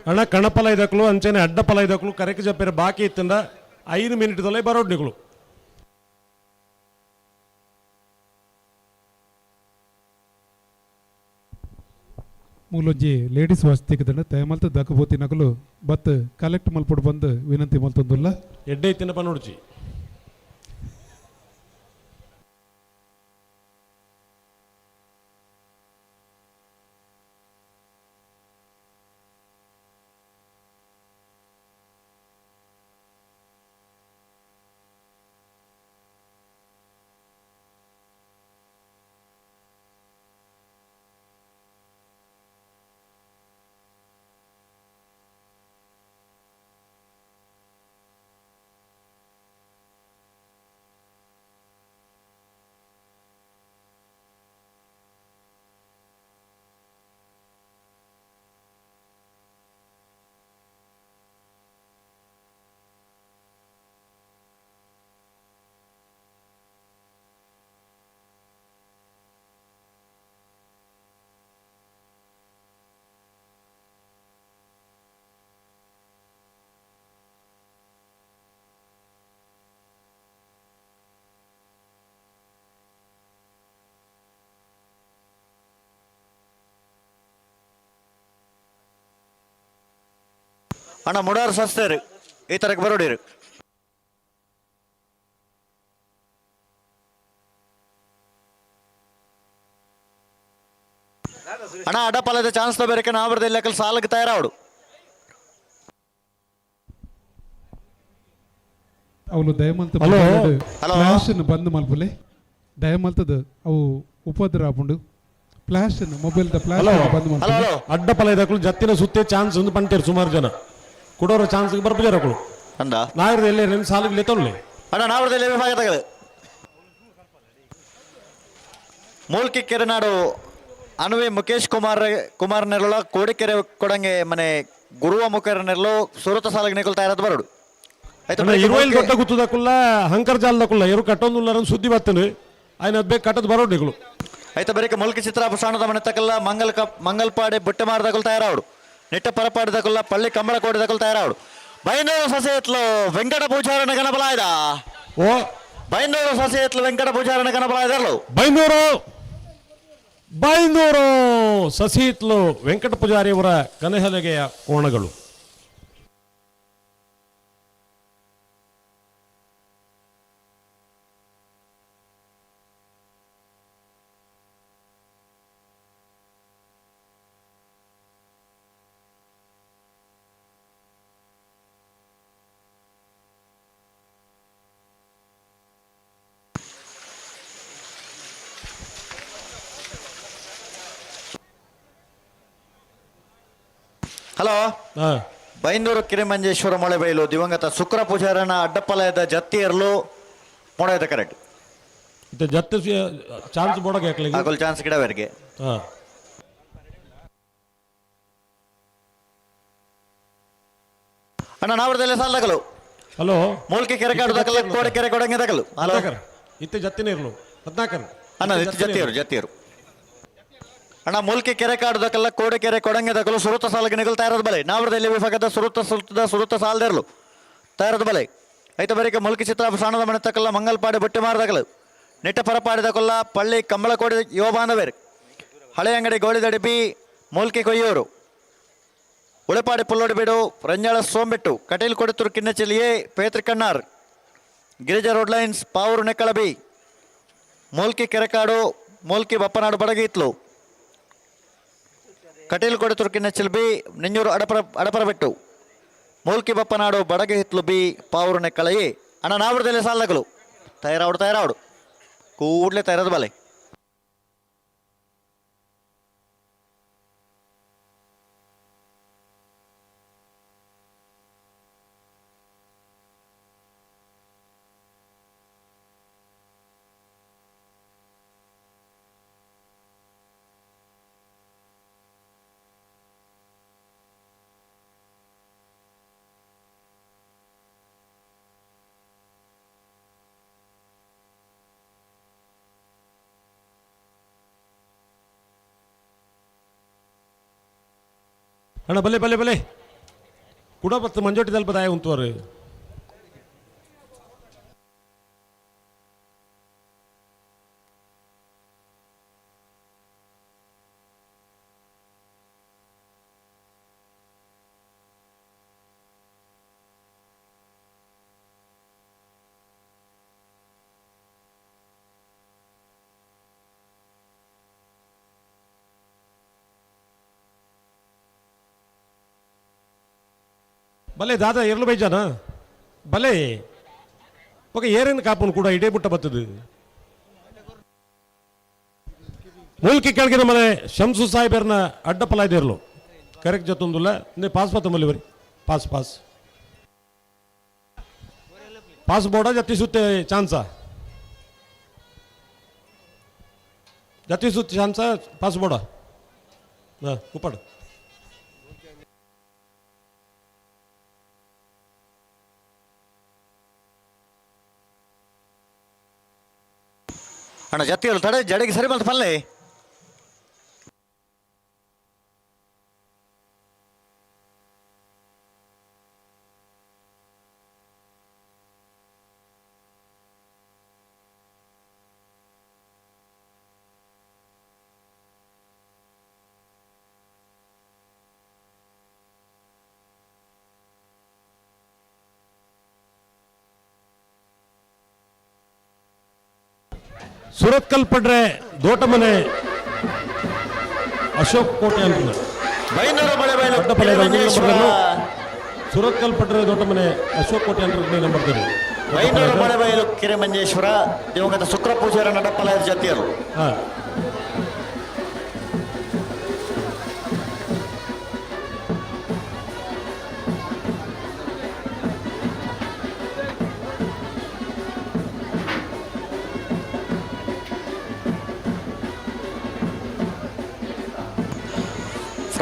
ಅಣ್ಣ ಕಣಪಲ ಇದಕ್ಕಲು ಅಂಚೆನೆ ಅಡ್ಡಪಲ ಇದಕ್ಕಲು ಕರೆಕ್ಟ್ ಜಪ್ಪೇರ ಬಾಕಿ ಇತ್ತಂದ 5 ಮಿನಿಟ್ ತೊಲೆ ಬರೋಡ್ ನಿಗಳು ಮೂಲೊಂಜಿ ಲೇಡೀಸ್ ವಾಚ್ ತೆಗೆದಂಡ ತಯಮಲ್ತ ದಕ್ಕಬೋತಿ ನಕಲು ಬತ್ ಕಲೆಕ್ಟ್ ಮಲ್ಪಡು ಬಂದು ವಿನಂತಿ ಮಲ್ತೊಂದುಲ್ಲ ಎಡ್ಡೆ ಇತ್ತಿನಪ್ಪ ನೋಡ್ಚಿ ಅಣ್ಣ ಮುಡಾರು ಸಸ್ತೇರು ಈ ತರಕ್ಕೆ ಬರೋಡಿರು ಅಣ್ಣ ಅಡ್ಡಪಾಲದ ಚಾನ್ಸ್ ಬೇರೆ ನಾವರದಲ್ಲಿ ಲೆಕ್ಕಲ್ಲಿ ಸಾಲಕ್ಕೆ ತಯಾರಾವಡು ಅವಳು ದಯಮಲ್ತ ಫ್ಲಾಶ್ ಬಂದ್ ಮಲ್ಪಲೆ ದಯಮಲ್ತದ ಅವು ಉಪದ್ರ ಆಪುಂಡು ಫ್ಲಾಶ್ ಮೊಬೈಲ್ ಫ್ಲಾಶ್ ಬಂದ್ ಮಲ್ಪಲೆ ಅಡ್ಡಪಲ ಇದಕ್ಕಲು ಜತ್ತಿನ ಸುತ್ತೇ ಚಾನ್ಸ್ ಒಂದು ಪಂಟೇರು ಸುಮಾರು ಜನ ಕೊಡೋರ ಚಾನ್ಸ್ ಬರ್ಬಿಜಾರಗಳು ಅಂದ ನಾಯರದಲ್ಲಿ ನಿಮ್ಮ ಸಾಲಿಗೆ ಲೆತ್ತೊಳ್ಳೆ ಅಣ್ಣ ನಾವರದಲ್ಲಿ ವಿಭಾಗ ತಗದು ಮೂಲ್ಕಿ ಕೆರೆನಾಡು ಅನುವೆ ಮುಖೇಶ್ ಕುಮಾರ್ ನೆರಳ ಕೋಡಿಕೆರೆ ಕೊಡಂಗೆ ಮನೆ ಗುರುವ ಮುಖೇರ ನೆರಳು ಸುರತ ಸಾಲಿಗೆ ನಿಕೊಳ್ತಾ ಇರೋದು ಬರೋಡು ಇರುವಲ್ಲಿ ದೊಡ್ಡ ಗುತ್ತದಕ್ಕುಲ್ಲ ಹಂಕರ್ ಜಾಲದಕ್ಕುಲ್ಲ ಇರು ಕಟ್ಟೊಂದುಲ್ಲ ಸುದ್ದಿ ಬರ್ತನು ఆయన ಅದ್ಬೇಕು ಕಟ್ಟದ ಬರೋಡಿಗಳು అయితే ಬರೀಕ ಮುಲ್ಕಿ ಚಿತ್ರಾಪು ಶಾಣದ ಮನೆ ತಕಲ್ಲ ಮಂಗಲ್ಪಾಡಿ ಬುಟ್ಟೆ ಮಾರದಕ್ಕಲು ತಯಾರಾವಡು ನಿಟ್ಟ ಪರಪಾಡಿದಕ್ಕಲ್ಲ ಪಳ್ಳಿ ಕಂಬಳ ಕೋಡಿದಕ್ಕಲು ತಯಾರಾವಡು ಬೈಂದೂರು ಸೊಸೆ ಎತ್ಲು ವೆಂಕಟ ಪೂಜಾರನ ಗಣಬಲಾಯ್ದ ಓ ಬೈಂದೂರು ಸೊಸೆ ಎತ್ಲು ವೆಂಕಟ ಪೂಜಾರನ ಗಣಬಲಾಯ್ದರ್ಲು ಬೈಂದೂರು ಸಸಿತ್ಲು ವೆಂಕಟ ಪೂಜಾರಿಯವರ ಕನಹಲಗೆಯ ಕೋಣಗಳು ಹಲೋ ಬೈಂದೂರು ಕಿರಿಮಂಜೇಶ್ವರ ಮೊಳೆಬೈಲು ದಿವಂಗತ ಶುಕ್ರ ಪೂಜಾರನ ಅಡ್ಡಪಲಯದ ಜತ್ತಿಯರ್ಲು ಮೊಳೆದ ಕರೆಕ್ಟ್ ಜತ್ತು ಚಾನ್ಸ್ ಬೋಡಗೆ ಆಗಲ್ ಚಾನ್ಸ್ ಗಿಡವರಿಗೆ ಅಣ್ಣ ನಾವರದಲ್ಲಿ ಸಾಲದಕಲು ಹಲೋ ಮೂಲ್ಕಿ ಕೆರೆ ಕಾಡುದಕ್ಕಲ್ಲ ಕೋಡೆ ಕೆರೆ ಕೊಡಂಗೆ ತಗಲು ಹಲೋ ಇತ್ತೆ ಜತ್ತಿನ ಇರ್ಲು 14 ಅಣ್ಣ ಜತ್ತಿಯರು ಅಣ್ಣ ಮೂಲ್ಕಿ ಕೆರೆ ಕಾಡುದಕ್ಕಲ್ಲ ಕೋಡೆ ಕೆರೆ ಕೊಡಂಗೆ ತಗಲು ಸುರುತ ಸಾಲಿಗೆ ನಿಗಲ್ತಾ ಇರೋದು ಬಲೆ ನಾವರದಲ್ಲಿ ವಿಭಾಗದ ಸುರುತ ಸಾಲದಿರ್ಲು ತಯಾರದ ಬಲೆ ಐತ ಬರೀಕ ಮೂಲ್ಕಿ ಚಿತ್ರ ಸಾಣದ ಮನೆ ತಕ್ಕಲ್ಲ ಮಂಗಲ್ಪಾಡಿ ಬುಟ್ಟೆ ಮಾರದಕಲು ನಿಟ್ಟ ಪರಪಾಡಿದಕೊಲ್ಲ ಪಳ್ಳಿ ಕಂಬಳ ಕೋಡಿ ಯುವ ಬಾಂಧವೇರು ಹಳೆ ಅಂಗಡಿ ಗೋಳಿದಡಿಪಿ ಮೂಲ್ಕಿ ಕೊಯ್ಯೂರು ಉಳೆಪಾಡಿ ಪುಲ್ಲೊಡಿಬಿಡು ರಂಜಾಳ ಸೋಂಬೆಟ್ಟು ಕಟೀಲ್ ಕೊಡಿತೂರು ಕಿನ್ನಚಿಲಿಯೇ ಪೇತ್ರಿಕಣ್ಣಾರ್ ಗಿರಿಜಾ ರೋಡ್ ಲೈನ್ಸ್ ಪಾವೂರು ನೆಕ್ಕಳಬಿ ಮೂಲ್ಕಿ ಕೆರೆಕಾಡು ಮೂಲ್ಕಿ ಬಪ್ಪನಾಡು ಬಡಗೀತ್ಲು ಕಟೀಲ್ ಕೊಡಿತೂರು ಕಿನ್ನಚಿಲ್ ಬಿ ನಿಂಜೂರು ಅಡಪರಬೆಟ್ಟು ಮೂಲ್ಕಿ ಬಪ್ಪನಾಡು ಬಡಗೆ ಹಿತ್ಲು ಬಿ ಪಾವೂರು ನೆಕ್ಕಳಯಿ ಅಣ್ಣ ನಾವರದಲ್ಲಿ ಸಾಲಗಳು ತಯಾರಾವಡು ಕೂಡಲೇ ತಯಾರದ ಬಲೆ ಅಣ್ಣ ಬಲೆ ಕುಡಪತ್ತು ಮಂಜೋಟಿ ತಲುಪದಾಯ ಉಂತುವರು ಭಲೆ ದಾದಾ ಎರ್ಲು ಬೈಜಾನ ಭಲೆ ఒక ఏరైన కాపును కూడా ఇటే పుట్ట బతుదు ಮೂಲ್ಕಿ ಕೆಳಗಿನ ಮನೆ ಶಂಸು ಸಾಹೇಬರ್ನ ಅಡ್ಡಪಲ ಇದಿರ್ಲು ಕರೆಕ್ಟ್ ಜೊತ್ತೊಂದುಲ್ಲ ನೇ ಪಾಸ್ ಪತ್ತ ಮಲ್ಲಿವರಿ ಪಾಸ್ ಪಾಸ್ ಪಾಸ್ ಬೋರ್ಡ ಜತಿ ಸುತ್ತೆ ಚಾನ್ಸ ಜತಿ ಸುತ್ತೆ ಚಾನ್ಸ ಪಾಸ್ ಬೋರ್ಡ ಉಪ್ಪಡು ಅಣ್ಣ ಜತ್ತಿಗಳು ತಡೆ ಜಡೆಗೆ ಸರಿ ಬಂತು ಪಲ್ಲೆ ಸುರತ್ಕಲ್ ಪಡ್ರೆ ದೋಟಮನೆ ಅಶೋಕ್ ಕೋಟೆ ಅಂತ ಸುರತ್ಕಲ್ ಪಡ್ರೆ ದೋಟಮನೆ ಅಶೋಕ್ ಕೋಟೆ ಅಂತ ನಂಬರ್ ಬೈನೂರು ಬಳೆಬೈಲು ಕೆರೆ ಮಂಜೇಶ್ವರ ದಿವಂಗತ ಶುಕ್ರ ಪೂಜಾರ ನಡಪ್ಪಲ ಜತಿಯರು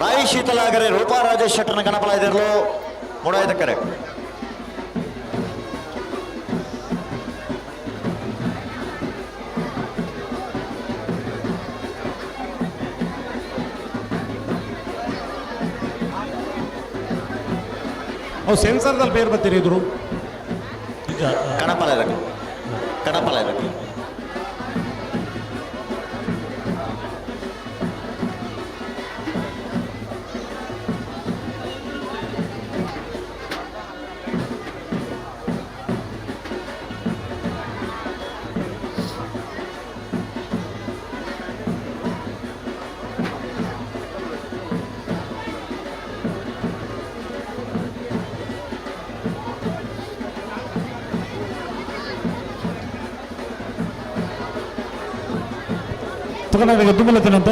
ರಾಯಿ ಶೀತಲಾಗರೆ ರೂಪಾ ರಾಜೇಶ್ ಶೆಟ್ಟರ್ನ ಗಣಪಲ ಇದಿರಲು ಮೂಡಾಯ್ದ ಕರೆ ಅವು ಸೆನ್ಸರ್ದಲ್ಲಿ ಬೇರೆ ಬರ್ತೀರಿ ಇದ್ರು ಕಣಪಲ ಇದಕ್ಕೆ ಕಣಪಲ ಇದಕ್ಕೆ ತಗೊಂಡಾಗ ಗೆದ್ದುಮಲ್ಲತ್ತೇನಂತ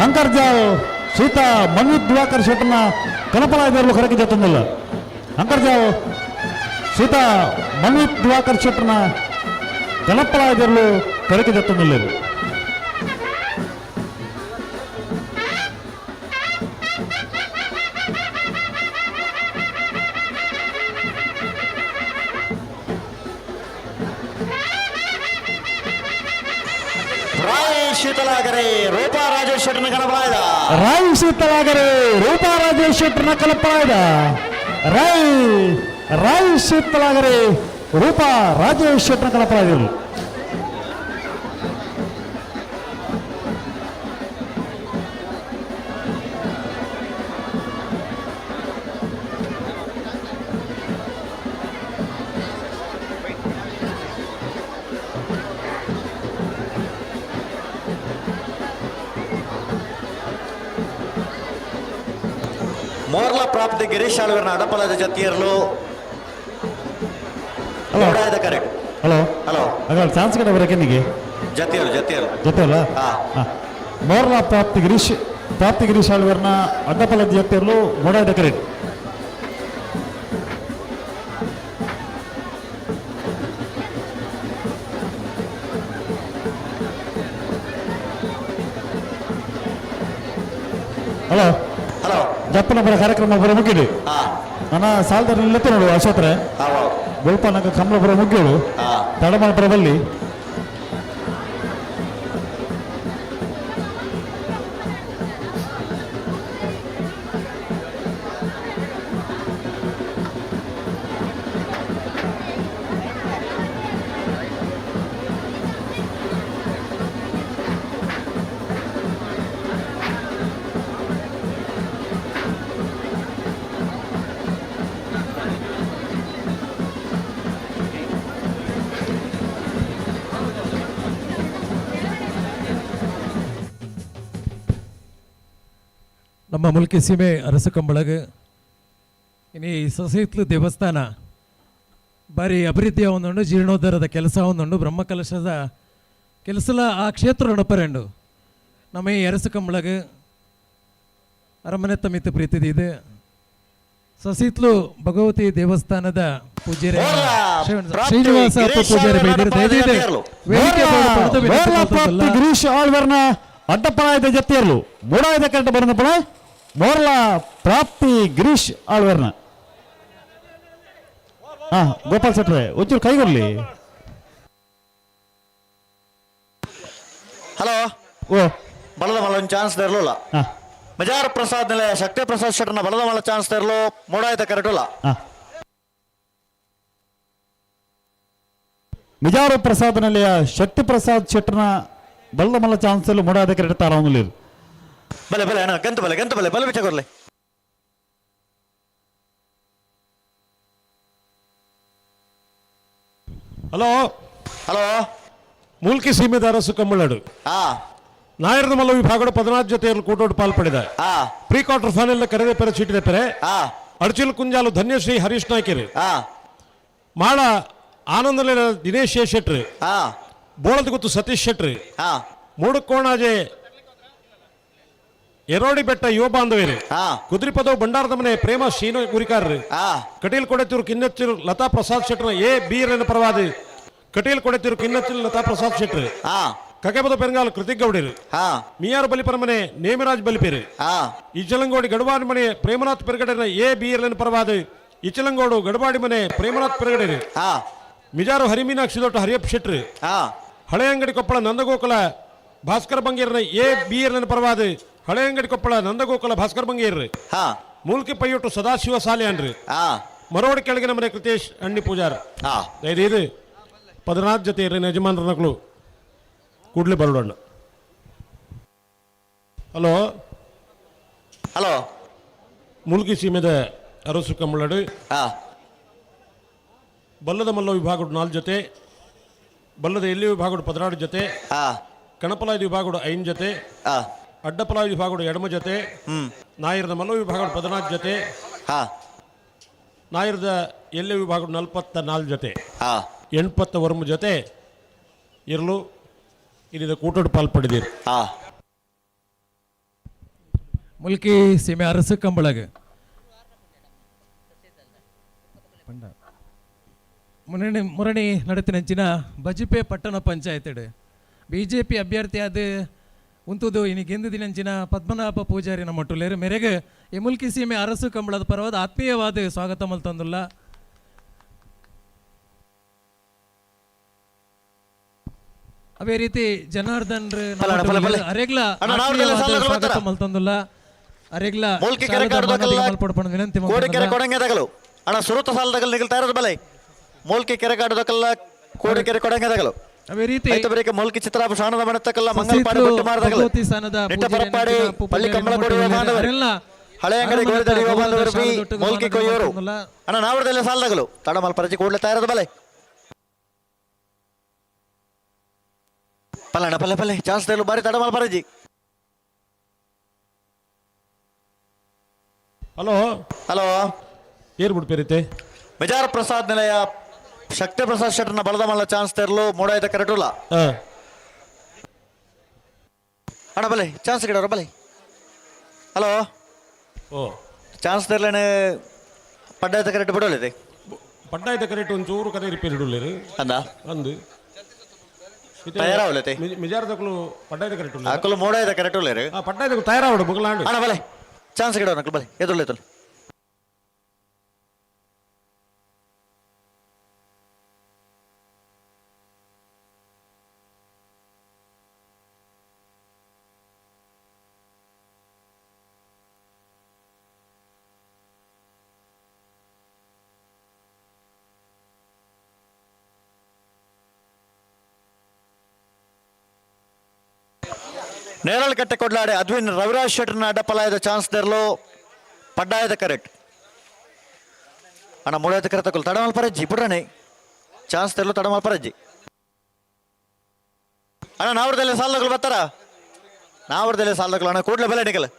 ಅಂಕರ್ಜಾವ್ ಸೀತಾ ಮನ್ವಿತ್ ದಿವಾಕರ್ ಶೆಟ್ಟರ್ನ ಕನಪಲಾಯದಲ್ಲೂ ಕರಕ್ಕೆ ಜೊತ್ತೊಂದಲ್ಲ ಅಂಕರ್ಜಾವ್ ಸೀತಾ ಮನ್ವಿತ್ ದಿವಾಕರ್ ಶೆಟ್ಟರ್ನ ಕನಪಲಾಯದಲ್ಲೂ ಕರಕ್ಕೆ ಜೊತ್ತೊಂದಿಲ್ಲ ಶೀತಲಾಗರೆ ರೂಪಾ ರಾಜೇಶ್ ಶೆಟ್ಟರ್ನ ಕಣಪಲಾಯ್ದ ರಾಯ್ ಶೀತಲಾಗರೆ ರೂಪಾ ರಾಜೇಶ್ ಶೆಟ್ಟರ್ನ ಕಲಪಲಾಯ್ದ ರಾಯ್ ಶೀತಲಾಗರೆ ರೂಪಾ ರಾಜೇಶ್ ಶೆಟ್ಟರ್ನ ಕಲಪಲಾಯ್ದರು ಮೋರ್ಲ ಪ್ರಾಪ್ತಿ ಗಿರೀಶ್ ಆಳ್ವರ್ನ ಅಡಪಲದ ಜತಿಯರ್ಲು ಮೂಡಾಯ್ದ ಕರೆ ಹಲೋ ಹಲೋ ಅಲ್ಲ ಚಾನ್ಸ್ ಕಡೆ ಬರಕ್ಕೆ ನಿಮಗೆ ಜತಿಯರು ಜೊತೆಯಲ್ಲ ಹಾ ಮೋರ್ಲಾ ಪ್ರಾಪ್ತಿ ಗಿರೀಶ್ ಆಳ್ವರ್ನ ಅಡ್ಡಪಲದ ಜೊತೆಯಲ್ಲೂ ಮೊಡಾಯ್ದ ಕರೆಕ್ಟ್. ಹಲೋ ಹಲೋ ಜಪ್ಪನ ಬರ ಕಾರ್ಯಕ್ರಮ ಬರೋ ಮುಗಿಡಿ ಹಾ ನನ್ನ ಸಾಲದಲ್ಲಿ ನಿಲ್ಲತ್ತೆ ನೋಡು ಅಶೋತ್ರೆ ಗೊಲ್ಪನಕ ಕಮಲ ಬರೋ ಮುಗಿಯೋಳು ತಡಮಾಳ ಬರ ಬಲ್ಲಿ ನಮ್ಮ ಮುಲ್ಕಿ ಸೀಮೆ ಅರಸು ಕಂಬಳಗ ಇನ್ನು ಈ ಸೊಸೈತ್ಲು ದೇವಸ್ಥಾನ ಬಾರಿ ಅಭಿವೃದ್ಧಿಯ ಒಂದುಂಡು ಜೀರ್ಣೋದ್ಧಾರದ ಕೆಲಸ ಒಂದುಂಡು ಬ್ರಹ್ಮಕಲಶದ ಕೆಲಸಲ ಆ ಕ್ಷೇತ್ರ ನಡಪರೆಂಡು ನಮ್ಮ ಈ ಅರಸು ಕಂಬಳಗ ಅರಮನೆ ತಮಿತ ಪ್ರೀತಿದಿ ಇದೆ ಸೊಸೈತ್ಲು ಭಗವತಿ ದೇವಸ್ಥಾನದ ಪೂಜ್ಯರೇ ಶ್ರೀನಿವಾಸ ಪೂಜಾರಿ ಬೈದಿದೆ ಗಿರೀಶ್ ಆಳ್ವರ್ನ ಅಡ್ಡಪಳಾಯ್ದ ಜೊತೆಯಲ್ಲೂ ಮೂಡಾಯ್ದ ಕರೆಕ್ಟ್ ಬರೋಣ ಪಣ ಮೋರ್ಲ ಪ್ರಾಪ್ತಿ ಗಿರೀಶ್ ಆಳ್ವರ್ನ ಗೋಪಾಲ್ ಸೆಟ್ರೆ ಒಂಚೂರು ಕೈಗೊಳ್ಳಿ. ಹಲೋ ಓ ಬಲದ ಮಲ್ಲ ಒಂದು ಚಾನ್ಸ್ ಇರಲಿಲ್ಲ ಮಜಾರ್ ಪ್ರಸಾದ್ ನಿಲಯ ಶಕ್ತಿ ಪ್ರಸಾದ್ ಶೆಟ್ಟರ್ನ ಬಲದ ಮಲ್ಲ ಚಾನ್ಸ್ ಇರಲು ಮೂಡಾಯ್ತ ಕರೆಕ್ಟಲ್ಲ ಮಿಜಾರು ಪ್ರಸಾದ್ ನಿಲಯ ಶಕ್ತಿ ಪ್ರಸಾದ್ ಶೆಟ್ಟರ್ನ ಬಲ್ಲದ ಮಲ್ಲ ಚಾನ್ಸ್ ಅಲ್ಲಿ ಮೂಡಾಯ್ದ ಕರೆಕ್ಟ್ ತಾರಾವಲ್ಲಿ ಬಲೆ ಬಲೆ ಅಣ್ಣ ಗಂತು ಬಲೆ ಬಲೆ ಬಿಚ್ಚ ಕೊರ್ಲೆ. ಹಲೋ ಹಲೋ ಮೂಲ್ಕಿ ಸೀಮೆದ ಅರಸು ಕಂಬಳಡು ನಾಯರದ ಮಲ್ಲ ವಿಭಾಗದ 14 ಜೊತೆಯಲ್ಲಿ ಕೂಟೋಡು ಪಾಲ್ಪಡಿದ ಪ್ರೀ ಕ್ವಾರ್ಟರ್ ಫೈನಲ್ ಕರೆದೆ ಪೆರೆ ಚೀಟಿದೆ ಪೆರೆ ಅಡಚಿಲ್ ಕುಂಜಾಲು ಧನ್ಯಶ್ರೀ ಹರೀಶ್ ನಾಯ್ಕರು ಮಾಡ ಆನಂದಲೇನ ದಿನೇಶ್ ಶೆಟ್ರು ಬೋಳದ ಗೊತ್ತು ಸತೀಶ್ ಶೆಟ್ರು ಮೂಡಕೋಣಾಜೆ ಎರೋಡಿ ಬೆಟ್ಟ ಯುವ ಬಾಂಧವೇರು ಕುದುರಿಪದವು ಬಂಡಾರದ ಮನೆ ಪ್ರೇಮ ಶ್ರೀನು ಗುರಿಕಾರರು ಕಟೀಲ್ ಕೊಡೆತೂರು ಕಿನ್ನಚ್ಚೂರು ಲತಾ ಪ್ರಸಾದ್ ಶೆಟ್ರ ಎ ಬಿ ರನ ಪರವಾದ ಕಟೀಲ್ ಕೊಡೆತೂರು ಕಿನ್ನಚ್ಚೂರು ಲತಾ ಪ್ರಸಾದ್ ಶೆಟ್ರು ಕಗೆಬದ ಪೆರಂಗಾಲ್ ಕೃತಿಕ್ ಗೌಡರು ಮಿಯಾರ್ ಬಲಿಪರ ಮನೆ ನೇಮಿರಾಜ್ ಬಲಿಪೇರು ಇಚಲಂಗೋಡಿ ಗಡವಾಡಿ ಮನೆ ಪ್ರೇಮನಾಥ್ ಪೆರಗಡೆನ ಎ ಬಿ ರನ ಪರವಾದ ಇಚಲಂಗೋಡು ಗಡವಾಡಿ ಮನೆ ಪ್ರೇಮನಾಥ್ ಪೆರಗಡೆರು ಮಿಜಾರು ಹರಿಮೀನಾಕ್ಷಿ ದೊಡ್ಡ ಹರಿಯಪ್ಪ ಶೆಟ್ರು ಹಳೆ ಅಂಗಡಿ ಕೊಪ್ಪಳ ನಂದಗೋಕುಲ ಭಾಸ್ಕರ್ ಬಂಗೇರ್ನ ಎ ಬಿ ರನ ಪರವಾದ ಹಳೆ ಅಂಗಡಿ ಕೊಪ್ಪಳ ನಂದಗೋಕುಲ ಭಾಸ್ಕರ್ ಬಂಗೇರ್ರಿ ಮೂಲ್ಕಿ ಪೈಯೊಟ್ಟು ಸದಾಶಿವ ಸಾಲೆ ಅನ್ರಿ ಮರೋಡಿ ಕೆಳಗಿನ ಮನೆ ಕೃತೇಶ್ ಅಣ್ಣಿ ಪೂಜಾರ್ ಇದು 14 ಜೊತೆ ಇರ್ರಿ ಯಜಮಾನ್ರ ನಕಲು ಕೂಡ್ಲಿ ಬರೋಣ. ಹಲೋ ಹಲೋ ಮೂಲ್ಕಿ ಸೀಮೆದ ಅರಸು ಕಂಬಳಡು ಬಲ್ಲದ ಮಲ್ಲ ವಿಭಾಗದ 4 ಜೊತೆ ಬಲ್ಲದ ಎಲ್ಲಿ ವಿಭಾಗದ 16 ಜೊತೆ ಕಣಪಲಾಯ ವಿಭಾಗದ 5 ಜೊತೆ ಅಡ್ಡಪಲಾಯ ವಿಭಾಗದ ಎಡಮ ಜೊತೆ ನಾಯರದ ಮಲ್ಲ ವಿಭಾಗದ 14 ಜೊತೆ ನಾಯರದ ಎಲ್ಲಿ ವಿಭಾಗದ 44 ಜೊತೆ 81 ಜೊತೆ ಇರಲು ಇಲ್ಲಿ ಕೂಟೋಡು ಪಾಲ್ಪಡಿದ್ದೀರಿ. ಮುಲ್ಕಿ ಸೀಮೆ ಅರಸು ಕಂಬಳಗ ಮುರಣಿ ನಡತಿನಂಚಿನ ಬಜಿಪೆ ಪಟ್ಟಣ ಪಂಚಾಯತ್ ಬಿಜೆಪಿ ಅಭ್ಯರ್ಥಿ ಆದ ಉಂತುದು ಇನಿಗೆಂದು ದಿನಂಚಿನ ಪದ್ಮನಾಭ ಪೂಜಾರಿನ ಮಟ್ಟುಲೇರು ಮೇರೆಗೆ ಈ ಮುಲ್ಕಿ ಸೀಮೆ ಅರಸು ಕಂಬಳದ ಪರವಾದ ಆತ್ಮೀಯವಾದ ಸ್ವಾಗತ ಮಲ್ತಂದುಲ್ಲ. ಅವೇ ರೀತಿ ಜನಾರ್ದನ್ ಅರೆಗ್ಲ ಸ್ವಾಗತ ಮಲ್ತಂದುಲ್ಲ ಅರೆಗ್ಲ ಮಲ್ಪಡ್ಪಣ ವಿನಂತಿ ಅಣ್ಣ ಸುರುತ ಸಾಲದಾಗ ನಿಗಲ್ತಾ ಇರೋದು ಬಲೆ ಮೂಲ್ಕಿ ಕೆರೆ ಕಾಡೋದಕ್ಕಲ್ಲ ಕೋಡಿಕೆರೆ ಕೊಡಂಗದಾಗಲು ಅವೇ ರೀತಿ ಮೂಲ್ಕಿ ಚಿತ್ರಾಪ ಶಾಣದ ಮಣತಕ್ಕಲ್ಲ ಮಂಗಲ್ಪಾಡಿ ಬಿಟ್ಟು ಮಾರದಾಗಲು ನೆಟ್ಟ ಪರಪಾಡಿ ಪಳ್ಳಿ ಕಂಬಳ ಕೊಡಿ ಹಳೆ ಅಂಗಡಿ ಗೋಳಿದಡಿ ಬಾಂಧವರು ಮೂಲ್ಕಿ ಕೊಯ್ಯೋರು ಅಣ್ಣ ನಾವಡದಲ್ಲ ಸಾಲದಾಗಲು ತಡ ಮಲ್ ಪರಚಿ ಕೂಡ್ಲೆತಾ ಇರೋದು ಬಲೆ ಪಲ್ಲಣ್ಣ ಪಲ್ಲೆ ಪಲ್ಲೆ ಚಾನ್ಸ್ ತೆಲು ಬಾರಿ ತಡ ಮಲ್ ಪರಜಿ. ಹಲೋ ಹಲೋ ಏರ್ ಬಿಡ್ಪೇರಿತೆ ಮಿಜಾರ್ ಪ್ರಸಾದ್ ನಿಲಯ ಶಕ್ತಿ ಪ್ರಸಾದ್ ಶೆಟ್ಟರ್ನ ಬಲದ ಮಲ್ಲ ಚಾನ್ಸ್ ತೆರಲು ಮೂಡಾಯ್ತ ಕರೆಟುಲ್ಲ ಅಣ್ಣ ಬಲೆ ಚಾನ್ಸ್ ಗಿಡವ್ರ ಬಲೆ. ಹಲೋ ಓ ಚಾನ್ಸ್ ತರ್ಲೇನೆ ಪಡ್ಡಾಯದ ಕರೆಕ್ಟ್ ಬಿಡೋಲಿದೆ ಪಡ್ಡಾಯದ ಕರೆಕ್ಟ್ ಒಂಚೂರು ಕರೆ ರಿಪೇರಿ ಇಡಲೇರು ಅಂದ ಅಂದು ತಯಾರಾವಲತೆ ಮಿಜಾರದಕ್ಕಲು ಪಡ್ಡಾಯದ ಕರೆಕ್ಟ್ ಅಕ್ಕಲು ಮೋಡಾಯದ ಕರೆಕ್ಟ್ ಉಳ್ಳೇರು ಪಡ್ಡಾಯದ ತಯಾರಾವಡು ಬುಗಲಾಂಡು ಅಣ್ಣ ಬಲೆ ಚಾನ್ಸ್ ಗಿಡವ್ರ ನಕ್ಕಲು ಬಲೆ ಎದುರ್ಲೇತಲು. ನೇರಳು ಕಟ್ಟೆ ಕೊಡ್ಲಾಡೆ ಅದ್ವಿನ್ ರವಿರಾಜ್ ಶೆಟ್ಟರ್ನ ಅಡ್ಡಪಲಾಯದ ಚಾನ್ಸ್ ತೆರಲು ಪಡ್ಡಾಯದ ಕರೆಕ್ಟ್ ಅಣ್ಣ ಮೂಡಾಯದ ಕರೆ ತಗೊಳ್ಳು ತಡಮಲ್ ಪರಜ್ಜಿ ಬಿಡ್ರಣೆ ಚಾನ್ಸ್ ತೆರಲು ತಡಮಲ್ ಪರಜ್ಜಿ ಅಣ್ಣ ನಾವ್ರದಲ್ಲೇ ಸಾಲಗಳು ಬರ್ತಾರ ನಾವ್ರದಲ್ಲೇ ಸಾಲಗಳು ಅಣ್ಣ ಕೂಡ್ಲೆ ಬೆಲೆ ನಿಕಲ್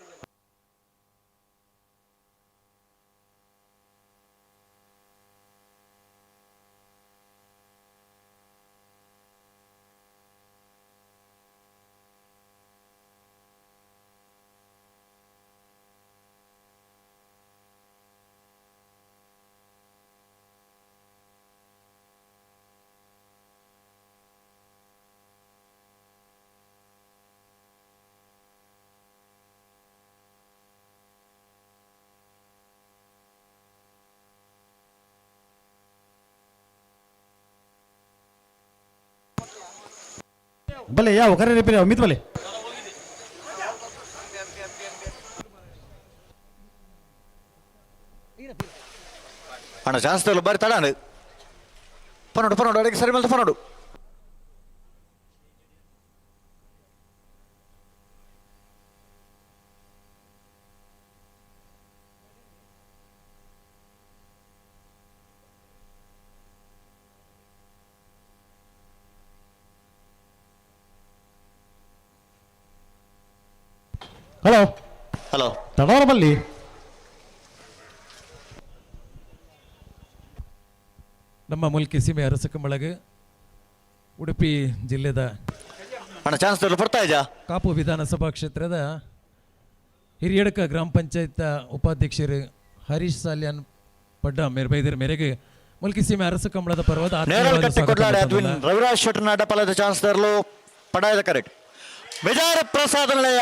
ಬಲೆ ಯಾವ ಕರೆ ರಿಪೇರಿ ಮಿತ್ ಬಲೆ ಅಣ್ಣ ಚಾನ್ಸ್ ತೆರಲು ಬಾರಿ ತಡ ಪನೋಡು ಪನೋಡು ಅಡಿಗೆ ಸರಿ ಮೇಲೆ ಪನೋಡು ಹಲೋ ಹಲೋ ತಡವರ ಬಲ್ಲಿ ನಮ್ಮ ಮುಲ್ಕಿ ಸೀಮೆ ಅರಸ ಕಂಬಳಗ ಉಡುಪಿ ಜಿಲ್ಲೆದ ಅಣ್ಣ ಚಾನ್ಸ್ ತೆರಲು ಬರ್ತಾ ಇದ್ಯಾ ಕಾಪು ವಿಧಾನಸಭಾ ಕ್ಷೇತ್ರದ ಹಿರಿಯಡಕ ಗ್ರಾಮ ಪಂಚಾಯತ್ ಉಪಾಧ್ಯಕ್ಷರು ಹರೀಶ್ ಸಾಲ್ಯಾನ್ ಪಡ್ಡ ಬೈದರ ಮೇರೆಗೆ ಮುಲ್ಕಿ ಸೀಮೆ ಅರಸ ಕಂಬಳದ ಪರ್ವದ ನೇರಳು ಕಟ್ಟೆ ಕೊಡ್ಲಾಡೆ ಅದ್ವಿನ್ ರವಿರಾಜ್ ಶೆಟ್ಟರ್ನ ಅಡ್ಡಪಲಾಯದ ಚಾನ್ಸ್ ತೆರಲು ಪಡ್ಡಾಯದ ಕರೆಕ್ಟ್ ಬಿಜಾರ ಪ್ರಸಾದ್ ನಿಲಯ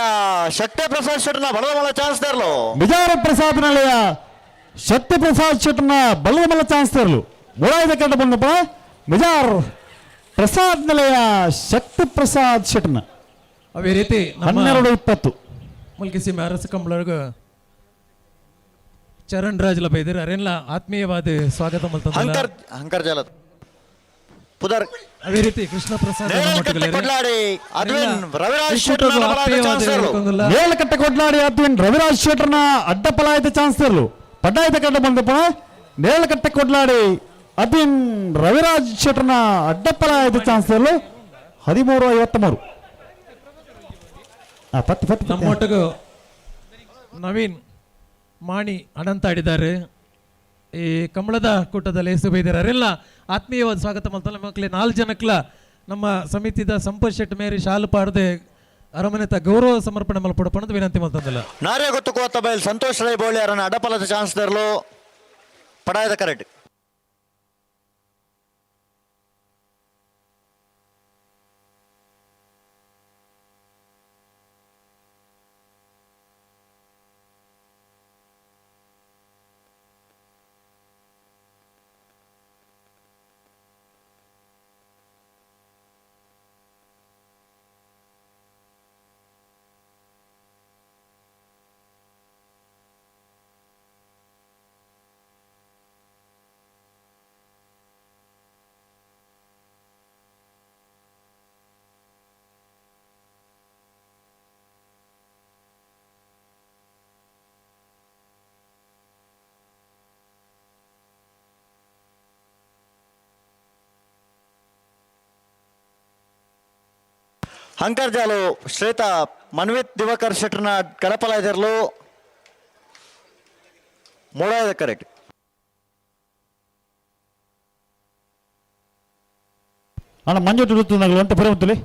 ಶಕ್ತಿ ಪ್ರಸಾದ್ ಶೆಟ್ಟರ್ನ ಬಲದ ಮಲ ಚಾನ್ಸ್ ತೆರಲು ಬಿಜಾರ ಪ್ರಸಾದ್ ನಿಲಯ ಶಕ್ತಿ ಪ್ರಸಾದ್ ಶೆಟ್ಟರ್ನ ಬಲ್ಲದ ಮಲ್ಲ ಚಾನ್ಸ್ ತೆರಲು ಮೂಡಾಯದ ಕಟ್ಟ ಬಂದಪ್ಪ ಬಿಜಾರ್ ಪ್ರಸಾದ್ ನಿಲಯ ಶಕ್ತಿ ಪ್ರಸಾದ್ ಶೆಟ್ಟರ್ನ ಅವೇ ರೀತಿ 12:20 ಮುಲ್ಕಿ ಸೀಮೆ ಅರಸ ಕಂಬಳಗ ಚರಣ್ ರಾಜ್ ಬೈದರ್ ಅರೆಲ್ಲ ಆತ್ಮೀಯವಾದ ಸ್ವಾಗತ ಮಲ್ತಂದಲ್ಲ ಹಂಕರ್ ಜಾಲ ಪುದರ್ ಅದೇ ರೀತಿ ಕೃಷ್ಣ ಪ್ರಸಾದ್ ಮೇಲಕಟ್ಟೆ ಕೊಡ್ಲಾಡಿ ಅದ್ವಿನ್ ರವಿರಾಜ್ ಶೆಟ್ಟರ್ನ ಅಡ್ಡಪಲಾಯದ ಚಾನ್ಸ್ ತೆರಲು ಪಡ್ಡಾಯದ ಕಟ್ಟ ಬಂದಪ್ಪ ಮೇಲಕಟ್ಟೆ ಕೊಡ್ಲಾಡಿ ಅದ್ವಿನ್ ರವಿರಾಜ್ ಶೆಟ್ಟರ್ನ ಅಡ್ಡಪಲಾಯದ ಚಾನ್ಸ್ ತೆರಲು 13:53 ನಮ್ಮೊಟ್ಟಿಗೂ ನವೀನ್ ಮಾಣಿ ಅನಂತ ಆಡಿದ್ದಾರೆ ಈ ಕಂಬಳದ ಕೂಟದಲ್ಲಿ ಹೆಸರು ಬೈದಾರೆ ಅವರೆಲ್ಲ ಆತ್ಮೀಯವಾದ ಸ್ವಾಗತ ಮಾಡ್ತಾರೆ ಮಕ್ಕಳೇ 4 ಜನಕ್ಕಲ ನಮ್ಮ ಸಮಿತಿದ ಸಂಪತ್ ಶೆಟ್ಟಿ ಮೇರಿ ಶಾಲು ಪಾಡದೆ ಅರಮನೆತ ಗೌರವ ಸಮರ್ಪಣೆ ಮಲ್ಪಡಪಣದ ವಿನಂತಿ ಮಾಡ್ತಂದಿಲ್ಲ ನಾರೇ ಗೊತ್ತುಕೋತ ಬೈಲ್ ಸಂತೋಷ್ ರೈ ಬೋಳಿ ಅವರನ್ನ ಅಡ್ಡಪಲದ ಚಾನ್ಸ್ ತೆರಲು ಪಡಾಯದ ಕರೆಕ್ಟ್ ಹಂಕರ್ಜಾಲು ಶ್ವೇತಾ ಮನ್ವಿತ್ ದಿವಾಕರ್ ಶೆಟ್ಟರ್ನ ಕಡಪಲಾಯ್ದಿರಲು ಮೂಡಾಯದ ಕರೆಕ್ಟ್ ಅಣ್ಣ ಮಂಜು ಒಂಟೆ ಬರೆ ಒಂತಲಿ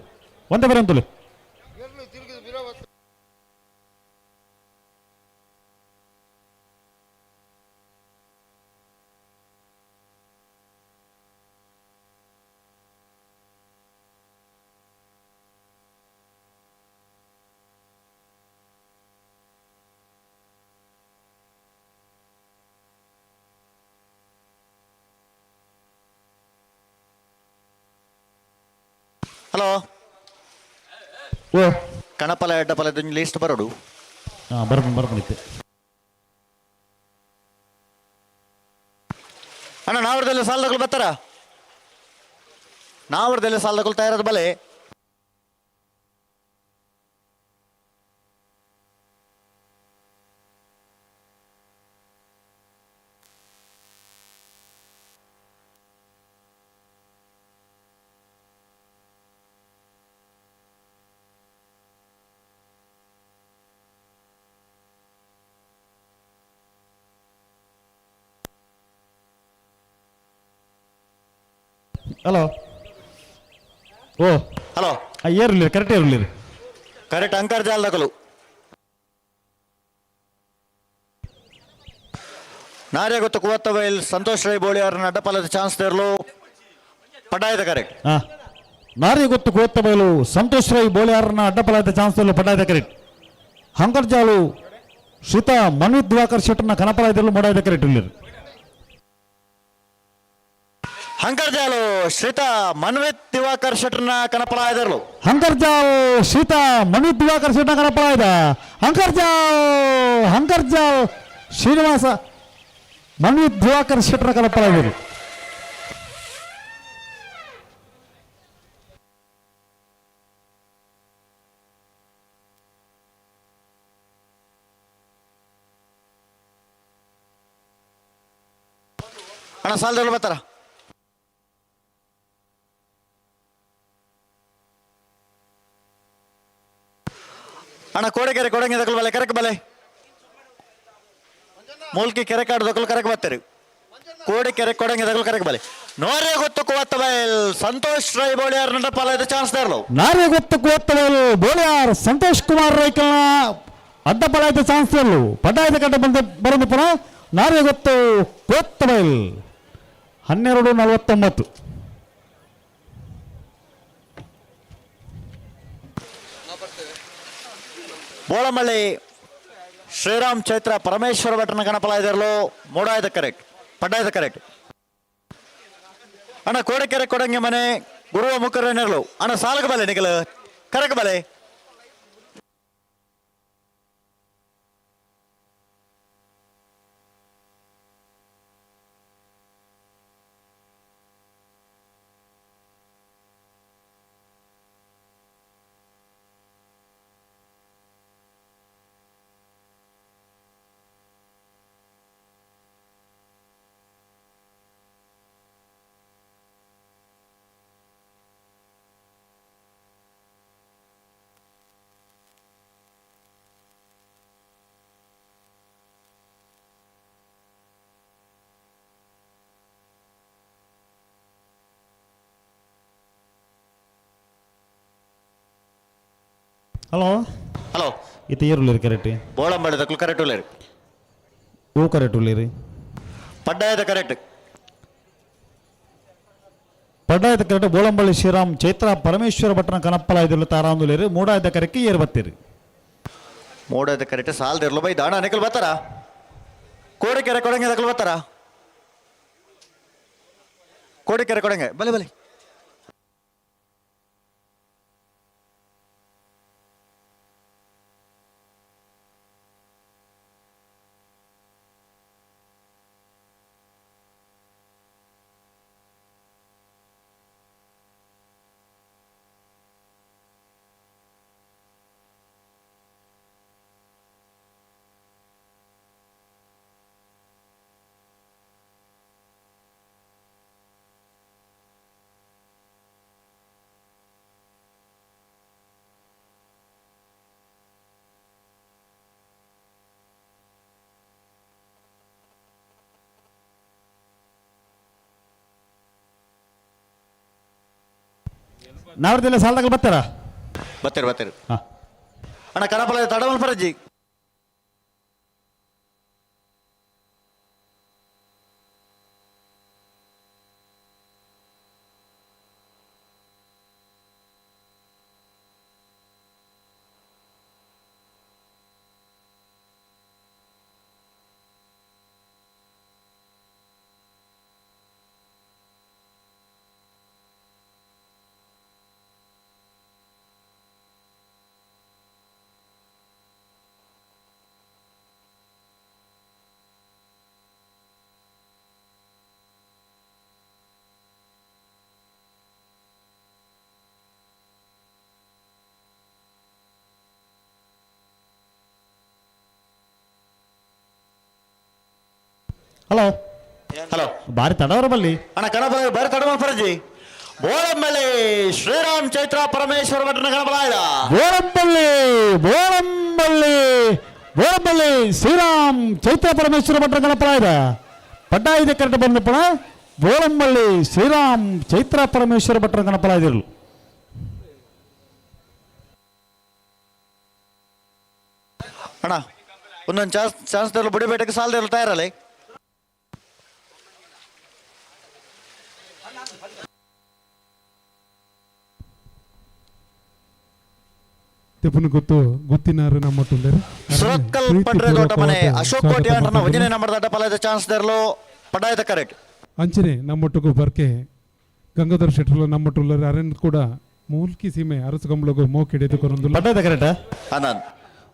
ಹಲೋ ಓ ಕಣಪಲ ಎಡ್ಡಪಲದ ಲಿಸ್ಟ್ ಬರೋಡು. ಹಾಂ ಬರ್ಬಂದಿತ್ತೆ ಅಣ್ಣ ನಾವರದಲ್ಲಿ ಸಾಲದಗಳು ಬರ್ತಾರ? ನಾವರದಲ್ಲಿ ಸಾಲದಗಳು ತಯಾರಾದ ಬಲೆ ಹಲೋ ಓ ಹಲೋ ಏರ್ಲಿ ಕರೆಕ್ಟ್ ಏರ್ಲಿ ಕರೆಕ್ಟ್ ಅಂಕರ್ಜಾಲದಗಳು ನಾರೇ ಗೊತ್ತು ಕುವತ್ತ ಬೈಲ್ ಸಂತೋಷ್ ರೈ ಬೋಳಿ ಅವರನ್ನ ಅಡ್ಡಪಲದ ಚಾನ್ಸ್ ತೆರಲು ಪಟಾಯದ ಕರೆಕ್ಟ್. ಹಾಂ ನಾರಿ ಗೊತ್ತು ಕೋತ್ತ ಬಯಲು ಸಂತೋಷ್ ರೈ ಬೋಳಿಯಾರನ್ನ ಅಡ್ಡಪಲಾದ ಚಾನ್ಸ್ ಪಟಾಯ್ದ ಕರೆಕ್ಟ್. ಹಂಕರ್ಜಾಲು ಶ್ರೀತ ಮನ್ವಿತ್ ದಿವಾಕರ್ ಶೆಟ್ಟರ್ನ ಕನಪಲಾಯ್ದಲ್ಲೂ ಮೊಡಾಯ್ದ ಕರೆಕ್ಟ್ ಇಲ್ಲಿ. ಹಂಕರ್ಜಾಲು ಶ್ರೀತ ಮನ್ವಿತ್ ದಿವಾಕರ್ ಶೆಟ್ಟರ್ನ ಕನಪಲಾಯದರ್ಲು. ಹಂಕರ್ಜಾಲ್ ಶ್ರೀತ ಮನ್ವಿತ್ ದಿವಾಕರ್ ಶೆಟ್ಟರ್ನ ಕನಪಲಾಯ್ದ. ಹಂಕರ್ಜಾಲ್ ಶ್ರೀನಿವಾಸ ಮನ್ವಿತ್ ದಿವಾಕರ್ ಶೆಟ್ಟರ್ನ ಕನಪಲಾಯ್ದರು. ಅಣ್ಣ ಸಾಲದವ್ರು ಬರ್ತಾರ? ಅಣ್ಣ ಕೋಡೆಕೆರೆ ಕೊಡಂಗೆ ದಕ್ಕಲು ಬಲೆ ಕರೆಕ್ ಬಲೆ ಮೂಲ್ಕಿ ಕೆರೆ ಕಾಡು ದಕ್ಕಲು ಕರೆಕ್ ಬರ್ತಾರೆ. ಕೋಡೆಕೆರೆ ಕೊಡಂಗೆ ದಕ್ಕಲು ಕರೆಕ್ ಬಲೆ ನೋರೇ ಗೊತ್ತು ಕುವತ್ತ ಬಯಲ್ ಸಂತೋಷ್ ರೈ ಬೋಳಿಯಾರ್ ನಡಪಾಲದ ಚಾನ್ಸ್ ತರಲು. ನಾರೇ ಗೊತ್ತು ಕೋತ್ತ ಬಯಲು ಬೋಳಿಯಾರ್ ಸಂತೋಷ್ ಕುಮಾರ್ ರೈಕಲ್ನ ಅಡ್ಡಪಲಾಯ್ದ ಚಾನ್ಸ್ ತರಲು ಪಟಾಯ್ದ ಕಟ್ಟ ಬರೋದು ಪುನಃ ನಾರೇ ಗೊತ್ತು ಕೋತ್ತ ಬಯಲ್ 12:49. ಬೋಳಮಳ್ಳಿ ಶ್ರೀರಾಮ್ ಚೈತ್ರ ಪರಮೇಶ್ವರ ಭಟ್ರನ ಕಣಪಲಾಯ್ದರ್ಲು ಮೂಡಾಯ್ದ ಕರೆಕ್ಟ್ ಪಡ್ಡಾಯ್ದ ಕರೆಕ್ಟ್. ಅಣ್ಣ ಕೋಡೆಕೆರೆ ಕೊಡಂಗೆ ಮನೆ ಗುರುವ ಮುಖರೇನರ್ಲು ಅಣ್ಣ ಸಾಲಕ ಬಲೆ ನಿಗಲು ಕರೆಕ್ ಬಲೆ. ಹಲೋ ಹಲೋ ಇತ್ತು ಏರುಳ್ಳಿರಿ ಕರೆಕ್ಟ್. ಬೋಳಂಬಳ್ಳಿ ದಕ್ಕಲು ಕರೆಕ್ಟ್ ಉಳ್ಳೇರಿ ಹೂ ಕರೆಕ್ಟ್ ಉಳ್ಳಿರಿ ಪಡ್ಡಾಯದ ಕರೆಕ್ಟ್. ಪಡ್ಡಾಯ್ದ ಕರೆಕ್ಟ್ ಬೋಳಂಬಳ್ಳಿ ಶ್ರೀರಾಮ್ ಚೈತ್ರ ಪರಮೇಶ್ವರ ಭಟ್ರನ ಕನಪ್ಪಲಾಯ್ದಲು ತಾರಾಂದುಲೇರಿ ಮೂಡಾಯ್ದ ಕರೆಕ್ಕೆ ಏರು ಬತ್ತೀರಿ. ಮೂಡಾಯ್ದ ಕರೆಕ್ಟ್ ಸಾಲದಿರ್ಲು ಬೈದ ಅಣ್ಣ ನಿಕಲ್ ಬರ್ತಾರ? ಕೋಡೆಕೆರೆ ಕೊಡಂಗೆ ದಕ್ಕಲು ಬರ್ತಾರ? ಕೋಡೆಕೆರೆ ಕೊಡಂಗೆ ಬಲೆ ಬಲೆ ನಾವ್ರದೆಲ್ಲ ಸಾಲದಾಗ ಬರ್ತಾರಾ? ಬರ್ತೀರಿ ಅಣ್ಣ ಕನಪಲ ತಡವಲ್ ಪರಜ್ಜಿ ಹಲೋ ಹಲೋ ಬಾರಿ ತಡವರ ಬಲ್ಲಿ ಅಣ್ಣ ಕಣಪ ಬಾರಿ ತಡ ಮಾಡ್ಪರಜಿ ಬೋಳಂಬಳ್ಳಿ ಶ್ರೀರಾಮ್ ಚೈತ್ರ ಪರಮೇಶ್ವರ ಭಟ್ರನ ಗಣಪಲಾಯ ಬೋಳಂಬಳ್ಳಿ ಬೋಳಂಬಳ್ಳಿ ಬೋಳಂಬಳ್ಳಿ ಶ್ರೀರಾಮ್ ಚೈತ್ರ ಪರಮೇಶ್ವರ ಭಟ್ರ ಗಣಪರಾಯದ ಪಡ್ಡ ಇದೆ ಕರೆಕ್ಟ್ ಬಂದಪ್ಪಣ ಬೋಳಂಬಳ್ಳಿ ಶ್ರೀರಾಮ್ ಚೈತ್ರ ಪರಮೇಶ್ವರ ಭಟ್ರ ಗಣಪರಾಯದಿರಲು ಅಣ್ಣ ಒಂದೊಂದು ಚಾನ್ಸ್ ತರಲು ಬುಡಿಬೇಟಕ್ಕೆ ಸಾಲದಿರಲು ತಯಾರಲ್ಲ ತೆಪ್ಪನ ಗೊತ್ತು ಗೊತ್ತಿನಾರು ನಮ್ಮ ತುಂದರೆ ಸುರತ್ಕಲ್ ಪಡ್ರೆ ದೊಡ್ಡ ಮನೆ ಅಶೋಕ್ ಕೋಟಿ ಅಂಡ್ರನ ಒಂಜನೆ ನಂಬರ್ ದಡ್ಡ ಪಲಾಯದ ಚಾನ್ಸ್ ತೆರಲು ಪಡ್ಡಾಯದ ಕರೆಕ್ಟ್ ಅಂಚನೆ ನಮ್ಮೊಟ್ಟಿಗೂ ಬರ್ಕೆ ಗಂಗಾಧರ್ ಶೆಟ್ಟರ್ಲ ನಮ್ಮೊಟ್ಟುಲ್ಲ ಅರೆನ್ ಕೂಡ ಮೂಲ್ಕಿ ಸೀಮೆ ಅರಸು ಕಂಬಳಗು ಮೋಕೆಡೆದು ಕೊರೊಂದು ಪಡ್ಡಾಯದ ಕರೆಕ್ಟ್ ಆನಂದ್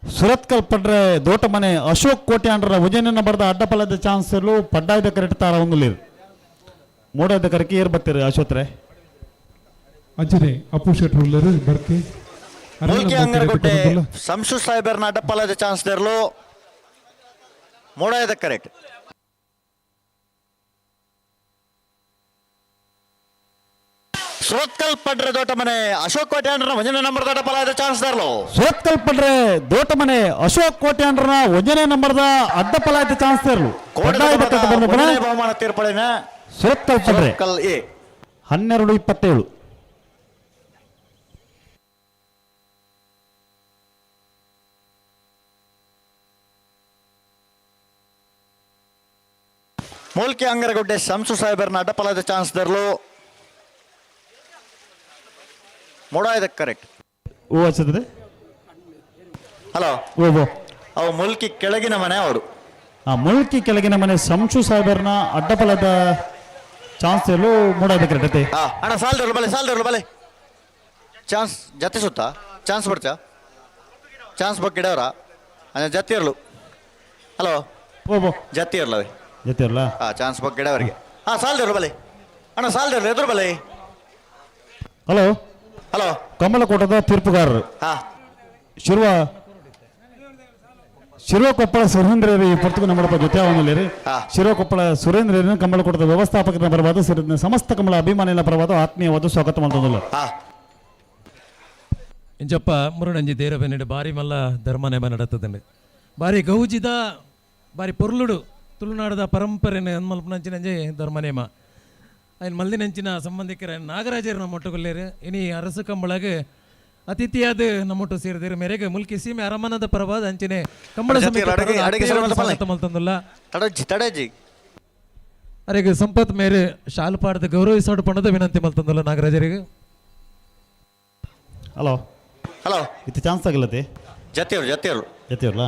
ಸುರತ್ಕಲ್ ಪಡ್ರೆ ದೋಟ ಮನೆ ಅಶೋಕ್ ಕೋಟಿ ಅಂಡ್ರ ಉಜಯನ ಬರ್ದ ಅಡ್ಡಪಲದ ಚಾನ್ಸ್ ಪಡ್ಡಾಯದ ಕರೆಕ್ಟ್ ತಾರ ಒಂದು ಮೂಡಾದ ಕರೆಕ್ಟ್ ಏರ್ ಬರ್ತೀರಿ ಅಶೋತ್ರೆ ಅಂಚನೆ ಅಪ್ಪು ಶೆಟ್ಟರ್ ಬರ್ಕೆ ಮೂಲ್ಕಿ ಅಂಗರಗುಡ್ಡೆ ಸಂಶು ಸಾಹೇಬರ್ನ ಅಡ್ಡಪಲಾಯದ ಚಾನ್ಸ್ ತೆರಲು ಮೂಡಾಯದ ಕರೆಕ್ಟ್ ಸುರತ್ಕಲ್ ಪಡ್ರೆ ದೊಡ್ಡ ಮನೆ ಅಶೋಕ್ ಕೋಟೆ ಅಂಡ್ರನ ಒಂಜನೆ ನಂಬರ್ ದೊಡ್ಡ ಪಲಾಯದ ಚಾನ್ಸ್ ತೆರಲು ಸುರತ್ಕಲ್ ಪಡ್ರೆ ದೋಟ ಮನೆ ಅಶೋಕ್ ಕೋಟಿ ಅಂಡ್ರನ ಒಂಜನೆ ನಂಬರ್ದ ಅಡ್ಡಪಲಾಯದ ಚಾನ್ಸ್ ತೆರಲು ಪಡ್ಡಾಯದ ಕರೆಕ್ಟ್ ಬಂದ ಬಹುಮಾನ ತೀರ್ಪಡಿನ ಸುರತ್ಕಲ್ ಪಡ್ರೆ ಸುರತ್ಕಲ್ ಎ 12:27 ಮೂಲ್ಕಿ ಅಂಗರಗುಡ್ಡೆ ಸಂಸು ಸಾಹೇಬರ್ನ ಅಡ್ಡಪಲಾಯದ ಚಾನ್ಸ್ ತೆರಲು ಮೂಡಾಯದ ಕರೆಕ್ಟ್ ಓ ಹಚ್ಚದ್ರೆ ಹಲೋ ಓ ಅವು ಮುಲ್ಕಿ ಕೆಳಗಿನ ಮನೆ ಅವರು ಆ ಮುಲ್ಕಿ ಕೆಳಗಿನ ಮನೆ ಸಂಶು ಸಾಹೇಬರ್ನ ಅಡ್ಡಪಲದ ಚಾನ್ಸ್ ಎಲ್ಲೂ ಮೂಡಾದ ಕರೆಕ್ಟ್ ಅಣ್ಣ ಸಾಲ್ದಿರ್ಲು ಬಲೆ ಚಾನ್ಸ್ ಜತಿ ಸುತ್ತ ಚಾನ್ಸ್ ಬರ್ಚ ಚಾನ್ಸ್ ಬಗ್ಗೆ ಇಡವ್ರ ಜತಿ ಇರ್ಲು ಹಲೋ ಓ ಜತಿ ಇರ್ಲವೆ ಜೊತೆ ಅಲ್ಲ ಚಾನ್ಸ್ ಬಗ್ಗೆ ಇಡವರಿಗೆ ಸಾಲ್ದಿರ್ಲು ಬಲೆ ಅಣ್ಣ ಸಾಲ್ದಿರ್ಲು ಎದುರು ಬಲೆ ಹಲೋ ಹಲೋ ಕಮಲಕೋಟದ ತೀರ್ಪುಗಾರರು ಶಿರೋಕೊಪ್ಪಳ ಸುರೇಂದ್ರರಿ ಪುರ್ತಕ ನಮ್ಮ ಜೊತೆ ಅವನಲ್ಲಿ ಶಿರೋಕೊಪ್ಪಳ ಸುರೇಂದ್ರ ಕಮಲಕೋಟದ ವ್ಯವಸ್ಥಾಪಕರ ಪರವಾದ ಸಮಸ್ತ ಕಮಲ ಅಭಿಮಾನಿಗಳ ಪರವಾದ ಆತ್ಮೀಯವಾದ ಸ್ವಾಗತ ಮಾಡ್ತದಲ್ಲ ಇಂಚಪ್ಪ ಮುರುಡಂಜಿ ದೇರಬೆನ್ನಡೆ ಬಾರಿ ಮಲ್ಲ ಧರ್ಮನೇಮ ನಡತದಂಡೆ ಬಾರಿ ಗೌಜಿದ ಬಾರಿ ಪೊರ್ಲುಡು ತುಳುನಾಡದ ಪರಂಪರೆನ ಮಲ್ಪನಂಚಿನಂಜೆ ಧರ್ಮನೇಮ ఆయన మళ్ళీ నెంచిన సంబంధికర నాగరాజరు ನಮ್ಮೊಟ್ಟುಗೊಳ್ಳೇರು ಇನಿ ಅರಸು ಕಂಬಳಗೆ ಅತಿಥಿಯಾದ ನಮ್ಮೊಟ್ಟು ಸೇರಿದರು ಮೇರೆಗೆ ಮುಲ್ಕಿ ಸೀಮೆ ಅರಮನದ ಪರವಾದ ಅಂಚನೆ ಕಂಬಳ ಮಲ್ತಂದುಲ್ಲ ಅರೆಗೆ ಸಂಪತ್ ಮೇರೆ ಶಾಲು ಪಾಡದ ಗೌರವಿಸಾಡು ಪಣದ ವಿನಂತಿ ಮಲ್ತಂದುಲ್ಲ ನಾಗರಾಜರಿಗೆ ಹಲೋ ಹಲೋ ಇದು ಚಾನ್ಸ್ ಆಗಿಲ್ಲತೆ ಜತಿಯವ್ರಲ್ಲ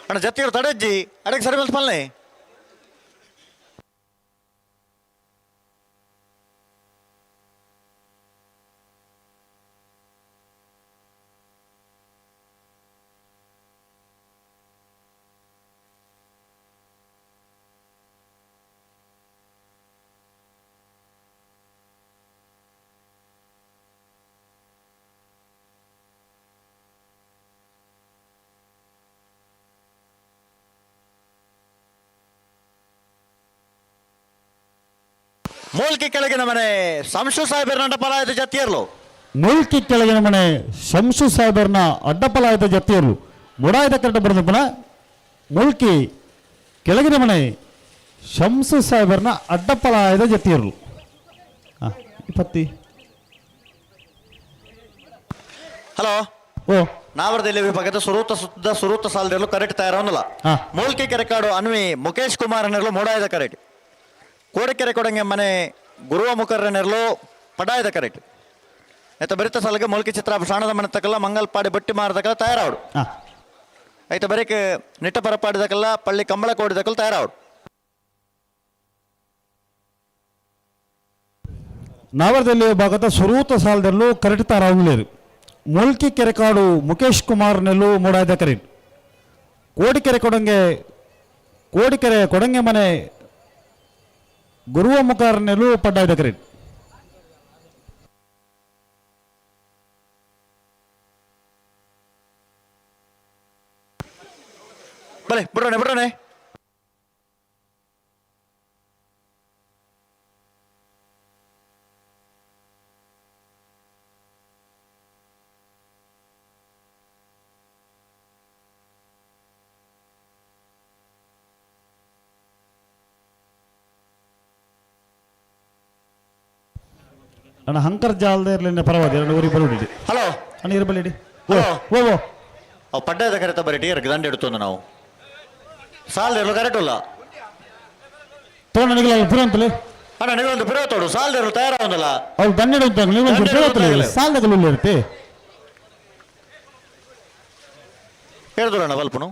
ಅಣ್ಣ ಜತಿಯವ್ರು ತಡೆಜ್ಜಿ ಅಡಕ್ಕೆ ಸರಿ ಮಲ್ಪಲ್ಲೆ ಮೂಲ್ಕಿ ಕೆಳಗಿನ ಮನೆ ಸಂಶು ಸಾಹೇಬರ್ನ ಅಡ್ಡಪಲಾಯದ ಜತಿಯರ್ಲು ಮೂಲ್ಕಿ ಕೆಳಗಿನ ಮನೆ ಶಂಶು ಸಾಹೇಬರ್ನ ಅಡ್ಡಪಲಾಯದ ಜತಿಯರು ಮುಡಾಯದ ಕರೆಕ್ಟ್ ಬರೆದಪ್ಪನ ಮೂಲ್ಕಿ ಕೆಳಗಿನ ಮನೆ ಶಂಸು ಸಾಹೇಬರ್ನ ಅಡ್ಡಪಲಾಯದ ಜತಿಯರು ಇಪ್ಪತ್ತಿ ಹಲೋ ಓ ನಾವರದಲ್ಲಿ ವಿಭಾಗದ ಸುರೂತ ಸಾಲದಲ್ಲೂ ಕರೆಕ್ಟ್ ತಯಾರವನ್ನಲ್ಲ ಮೂಲ್ಕಿ ಕೆರೆಕಾಡು ಅನ್ವಿ ಮುಖೇಶ್ ಕುಮಾರ್ ನೆರಲು ಮೂಡಾಯದ ಕರೆಕ್ಟ್ ಕೋಡಿಕೆರೆ ಕೊಡಂಗೆ ಮನೆ ಗುರುವ ಮುಖರ್ರ ನೆರಲು ಪಡಾಯದ ಕರೆಕ್ಟ್ ಆಯ್ತ ಬರಿತ ಸಲಗೆ ಮೊಳಕೆ ಚಿತ್ರ ಶಾಣದ ಮನೆ ತಕಲ್ಲ ಮಂಗಲ್ಪಾಡಿ ಬಟ್ಟಿ ಮಾರದಕಲ್ಲ ತಯಾರಾವಡು ಆಯ್ತ ಬರೀಕೆ ನಿಟ್ಟ ಪರಪಾಡಿದಕಲ್ಲ ಪಳ್ಳಿ ಕಂಬಳ ಕೋಡಿದಕಲ್ಲ ತಯಾರಾವಡು ನಾವರದಲ್ಲಿ ಭಾಗದ ಸುರೂತ ಸಾಲದಲ್ಲೂ ಕರೆಕ್ಟ್ ತಾರಾವುಲೇರು ಮೊಲ್ಕಿ ಕೆರೆಕಾಡು ಮುಖೇಶ್ ಕುಮಾರ್ ನೆಲ್ಲು ಮೂಡಾಯ್ದ ಕರೆಕ್ಟ್ ಕೋಡಿಕೆರೆ ಕೊಡಂಗೆ ಮನೆ ಗುರುವ ಮುಖಾರ್ ನೆಲ್ಲು ಪಡ್ಡಾಯ್ದ ಕರೆಕ್ಟ್ ಬಲೆ ಬಿಡ್ರೋಣೆ ಅಣ್ಣ ಹಂಕರ್ ಜಾಲದ ಇರಲಿಲ್ಲ ಪರವಾಗಿ ಎರಡು ಊರಿಗೆ ಬರೋಡಿ ಹಲೋ ಅಣ್ಣ ಇರಬಲ್ಲಿಡಿ ಓ ಅವು ಪಡ್ಡಾಯದ ಕರೆತ ಬರೀಟಿ ಇರಕ್ಕೆ ದಂಡ ಇಡ್ತೊಂದು ನಾವು ಸಾಲದ ಇರಲು ಕರೆಕ್ಟ್ ಇಲ್ಲ ತೋಣ ನಿಗಲ ಪುರಂತಲೆ ಅಣ್ಣ ನೀವೊಂದು ಪಿರೋ ತೋಡು ಸಾಲದ ಇರಲು ತಯಾರಾಗೊಂದಲ್ಲ ಅವ್ರು ದಂಡ ಇಡುತ್ತ ನೀವೊಂದು ಪುರಂತಲೆ ಸಾಲದಗಳು ಇರುತ್ತೆ ಹೇಳ್ದೋಣ ಬಲ್ಪನು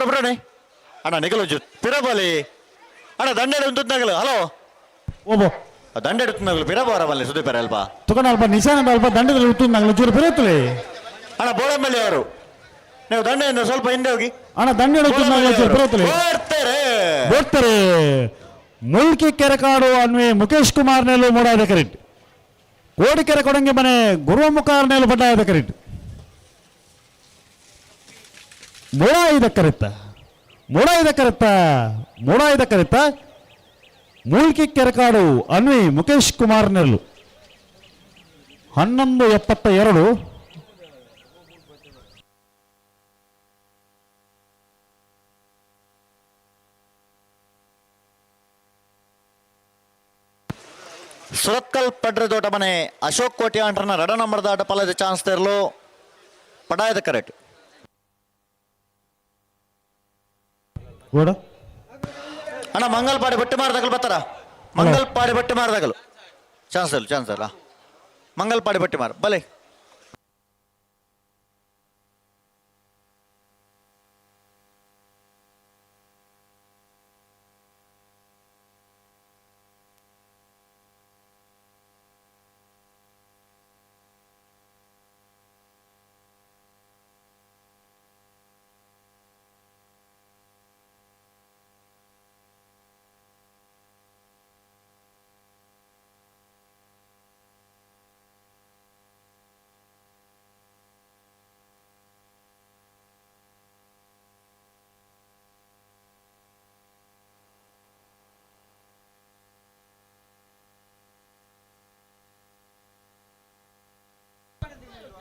ಬಿಡ್ರೆ ಅಣ್ಣ ನಿಗಲು ಪಿರಬಲಿ ಅಣ್ಣ ದಂಡ ಇಡುತ್ತಾಗಲು ಹಲೋ ಓಬೋ ದಂಡ ಇಡುತ್ತಾಗಲು ಪಿರಬಾರಬಲ್ಲಿ ಸುದೀಪರ ಅಲ್ಪ ತುಕನ ಅಲ್ಪ ನಿಶಾನ ಅಲ್ಪ ದಂಡದಲ್ಲಿ ಇಡುತ್ತಾಗಲು ಚೂರು ಬರುತ್ತಲೇ ಅಣ್ಣ ಬೋಳಂಬಲ್ಲಿ ಅವರು ನೀವು ದಂಡೆಯಿಂದ ಸ್ವಲ್ಪ ಹಿಂದೆ ಹೋಗಿ ಅಣ್ಣ ದಂಡ ಇಡುತ್ತಾಗಲು ಚೂರು ಬರುತ್ತಲೇ ಬರ್ತಾರೆ ಮುಲ್ಕಿ ಕೆರೆಕಾಡು ಅನ್ವೇ ಮುಖೇಶ್ ಕುಮಾರ್ ನೆಲ್ಲು ಮೂಡಾದ ಕರೆಕ್ಟ್ ಕೋಡಿಕೆರೆ ಕೊಡಂಗೆ ಮನೆ ಗುರುವ ಮುಖಾರ್ ನೆಲ್ಲು ಪಡ್ಡಾದ ಕರೆಕ್ಟ್ ಮೂಡಾಯ್ದ ಕರೆತ ಮೂಲ್ಕಿ ಕೆರೆಕಾಡು ಅನ್ವಿ ಮುಖೇಶ್ ಕುಮಾರ್ ನೆಲ್ಲು 11:72 ಸುರತ್ಕಲ್ ಪಡ್ರೆ ದೊಡ್ಡ ಮನೆ ಅಶೋಕ್ ಕೋಟಿ ಅಂಟರ್ನ ರಡ ನಂಬರ್ದ ಆಟ ಪಲದ ಚಾನ್ಸ್ ತೆರಲು ಪಡಾಯದ ಕರೆಕ್ಟ್ ಅಣ್ಣ ಮಂಗಲ್ಪಾಡಿ ಬಟ್ಟಿ ಮಾರದಾಗಲು ಬರ್ತಾರ ಮಂಗಲ್ಪಾಡಿ ಬಟ್ಟಿ ಮಾರದಾಗಲು ಚಾನ್ಸ್ ಅಲ್ಲ ಮಂಗಲ್ಪಾಡಿ ಬಟ್ಟಿ ಮಾರ ಬಲೆ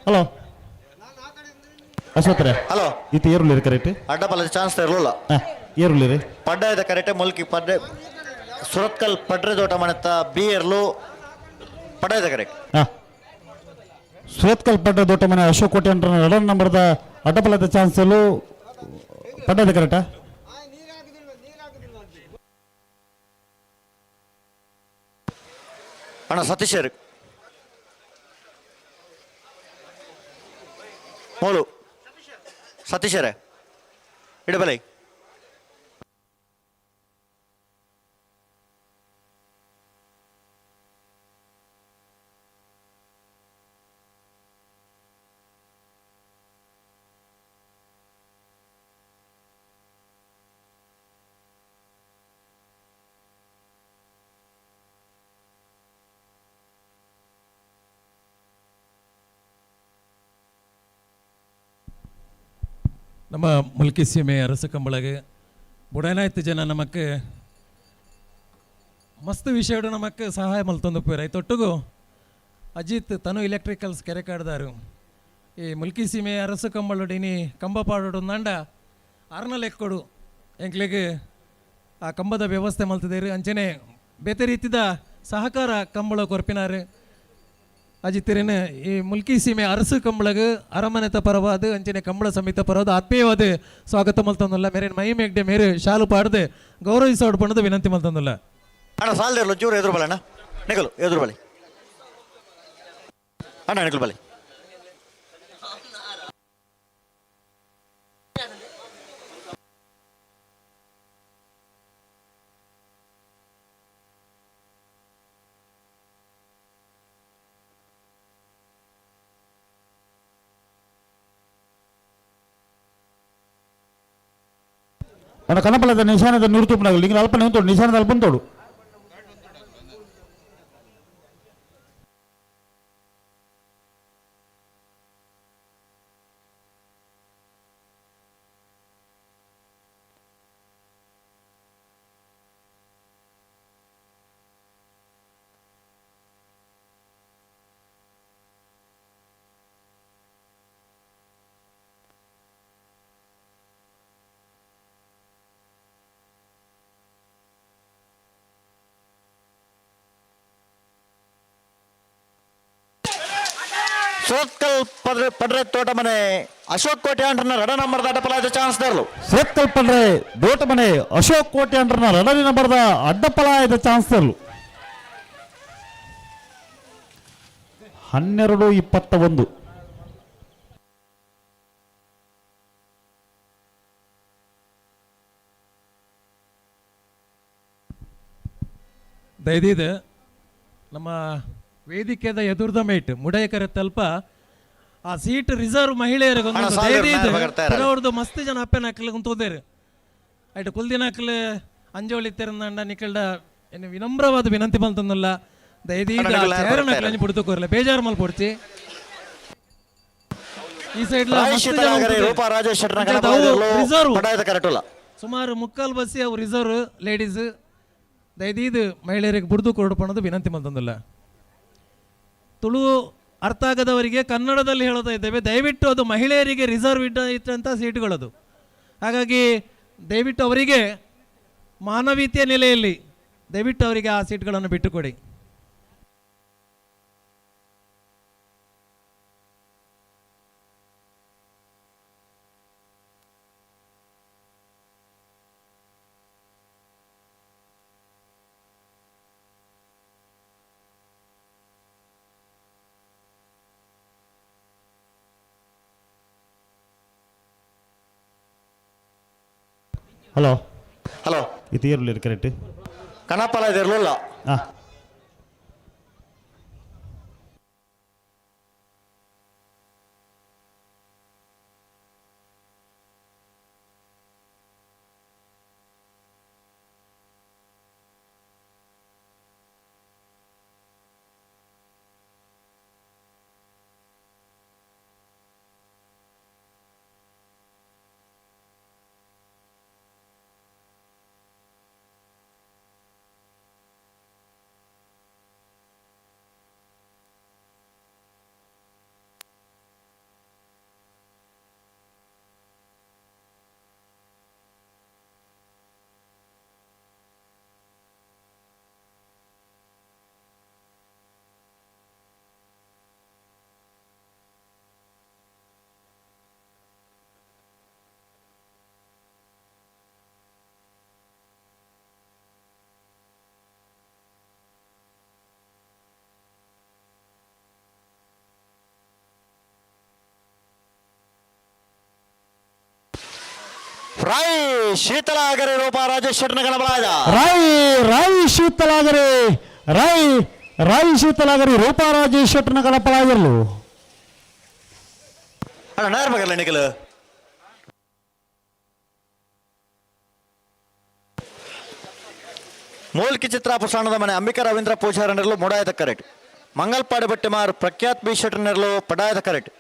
ಹಲೋ ಅಶ್ವತ್ರೆ ಹಲೋ ಇದು ಏರುಳ್ಳಿ ಕರೆಕ್ಟ್ ಅಡ್ಡ ಪಲದ ಚಾನ್ಸ್ ತೆರಲಿಲ್ಲ ಏರುಳ್ಳಿ ರೀ ಪಡ್ಡಾಯದ ಕರೆಕ್ಟ್ ಮುಲ್ಕಿ ಪಡ್ಡೆ ಸುರತ್ಕಲ್ ಪಡ್ರೆ ದೋಟ ಮನೆತ್ತ ಬಿ ಏರ್ಲು ಪಡ್ಡಾಯದ ಕರೆಕ್ಟ್ ಸುರತ್ಕಲ್ ಪಡ್ರೆ ದೊಡ್ಡ ಮನೆ ಅಶೋಕ್ ಕೋಟೆ ಅಂಟ್ರ ಎರಡನೇ ನಂಬರ್ದ ಅಡ್ಡಪಲ್ಲದ ಚಾನ್ಸಲು ಪಡ್ಡದ ಕರೆಕ್ಟಾ ಅಣ್ಣ ಸತೀಶ್ ಮೋಲು ಸತೀಶರೇ ಇಡಬಲೈ ನಮ್ಮ ಮುಲ್ಕಿ ಸೀಮೆ ಅರಸ ಕಂಬಳಗೆ ಬುಡನಾಯ್ತು ಜನ ನಮಕ್ಕೆ ಮಸ್ತ್ ವಿಷಯಡು ನಮಕ್ಕೆ ಸಹಾಯ ಮಲ್ತೊಂದು ಪೇರ ತೊಟ್ಟುಗು ಅಜಿತ್ ತನು ಎಲೆಕ್ಟ್ರಿಕಲ್ಸ್ ಕೆರೆ ಕಾಡ್ದಾರು ಈ ಮುಲ್ಕಿ ಸೀಮೆ ಅರಸ ಕಂಬಳಡಿನಿ ಕಂಬ ಪಾಡೋಡು ನಂಡ ಆರ್ನಲ್ ಎಕ್ಕೊಡು ಎಂಕ್ಲಿಗೆ ಆ ಕಂಬದ ವ್ಯವಸ್ಥೆ ಮಲ್ತಿದ್ದೀರಿ ಅಂಚನೆ ಬೇತೆ ರೀತಿದ ಸಹಕಾರ ಕಂಬಳ ಕೊರ್ಪಿನಾರು ಅಜಿತಿರೇನು ಈ ಮುಲ್ಕಿ ಸೀಮೆ ಅರಸು ಕಂಬಳಗ ಅರಮನೆತ ಪರವಾದ ಅಂಚನೆ ಕಂಬಳ ಸಮಿತ ಪರವಾದ ಆತ್ಮೀಯವಾದ ಸ್ವಾಗತ ಮಲ್ತಂದಲ್ಲ ಮೇರೇನು ಮೈ ಮೇಗ್ಡೆ ಮೇರೆ ಶಾಲು ಪಾಡ್ದು ಗೌರವಿಸೋಡ್ ಪಣ್ಣದು ವಿನಂತಿ ಮಲ್ತಂದಲ್ಲ. ಅಣ್ಣ ಸಾಲ್ದಿರಲ್ಲ ಚೂರು ಎದುರು ಬಲ ಅಣ್ಣ ನಿಗಲು ಎದುರು ಬಲಿ ಅಣ್ಣ ನಿಗಲು ಬಲಿ. మన కనపడలేదు నిశానద నూరుతూపునాగు లింగ అల్పనే ఉంతోడు నిశానద అల్పంతోడు ಸುರತ್ಕಲ್ ಪಡ್ರೆ ತೋಟ ಮನೆ ಅಶೋಕ್ ಕೋಟೆ ಅಂಟ್ರನ್ನ ರಡ ನಂಬರ್ದ ಅಡ್ಡಪಲಾದ ಚಾನ್ಸ್ ದರ್ಲು. ಸುರತ್ಕಲ್ ಪಡ್ರೆ ದೋಟ ಮನೆ ಅಶೋಕ್ ಕೋಟೆ ಅಂಟ್ರನ್ನ ರಡರಿ ನಂಬರ್ದ ಅಡ್ಡಪಲಾಯದ ಚಾನ್ಸ್ ತರಲು. 12-21 ದಯದಿದೆ ನಮ್ಮ ವೇದಿಕೆದ ಎದುರ್ದ ಮೇಟ್ ಮುಡೈಕರ ತಲ್ಪ ಆ ಸೀಟ್ ರಿಸರ್ವ್ ಮಹಿಳೆಯರಿಗೆ ಅವ್ರದ್ದು ಮಸ್ತ್ ಜನ ಅಪ್ಪನ ಹಾಕ್ಲಿಕ್ಕೆ ಕುಂತೋದೇರು ಆಯ್ತು ಕುಲ್ದಿನ ಹಾಕ್ಲೆ ಅಂಜೋಳಿ ತೆರಂದಂಡ ನಿಕಲ್ಡ ಏನು ವಿನಮ್ರವಾದ ವಿನಂತಿ ಬಂತಂದಲ್ಲ ದಯದೀದ ಚೇರನ ಹಾಕ್ಲಿ ಬಿಡ್ತಕೋರ್ಲ ಬೇಜಾರು ಮಲ್ ಪಡ್ತಿ ಈ ಸೈಡ್ ರಿಸರ್ವ್ ಸುಮಾರು ಮುಕ್ಕಾಲ್ ಬಸ್ಸಿ ಅವು ರಿಸರ್ವ್ ಲೇಡೀಸ್ ದಯದೀದು ಮಹಿಳೆಯರಿಗೆ ಬುಡ್ದು ಕೊರಡು ವಿನಂತಿ ಬಂತಂದಲ್ಲ. ತುಳು ಅರ್ಥ ಆಗದವರಿಗೆ ಕನ್ನಡದಲ್ಲಿ ಹೇಳೋತಾ ಇದ್ದೇವೆ, ದಯವಿಟ್ಟು ಅದು ಮಹಿಳೆಯರಿಗೆ ರಿಸರ್ವ್ ಇಟ್ಟಂಥ ಸೀಟುಗಳದು. ಹಾಗಾಗಿ ದಯವಿಟ್ಟು ಅವರಿಗೆ ಮಾನವೀಯತೆಯ ನೆಲೆಯಲ್ಲಿ ದಯವಿಟ್ಟು ಅವರಿಗೆ ಆ ಸೀಟ್ಗಳನ್ನು ಬಿಟ್ಟುಕೊಡಿ. ಹಲೋ ಹಲೋ ಇದು ಇರಲಿ ಕರೆಕ್ಟ್ ಕನಪಲ ಇದಿರಲಿಲ್ಲ. ಹಾಂ ರಾಯ್ ಶೀತಲಾಗರೆ ರೂಪ ರಾಜೇಶ್ ಶೆಟ್ಟನ ಗಣಬಲಾದ ರಾಯ್ ಶೀತಲಾಗರೆ ರಾಯ್ ಶೀತಲಾಗರೆ ರೂಪ ರಾಜೇಶ್ ಶೆಟ್ಟನ ಗಣಪಲಾಗಿರಲು. ಅಣ್ಣ ನೇರ ಬಗಲ್ಲ ನಿಖಿಲ್ ಮೂಲ್ಕಿ ಚಿತ್ರ ಪುಸಾಣದ ಮನೆ ಅಂಬಿಕಾ ರವೀಂದ್ರ ಪೂಜಾರನೆರಲು ಮೂಡಾಯದ ಕರೆಕ್ಟ್. ಮಂಗಲ್ಪಾಡಿ ಬಟ್ಟೆಮಾರ್ ಪ್ರಖ್ಯಾತ್ ಬಿ ಶೆಟ್ಟನೆರಲು ಪಡಾಯದ ಕರೆಕ್ಟ್.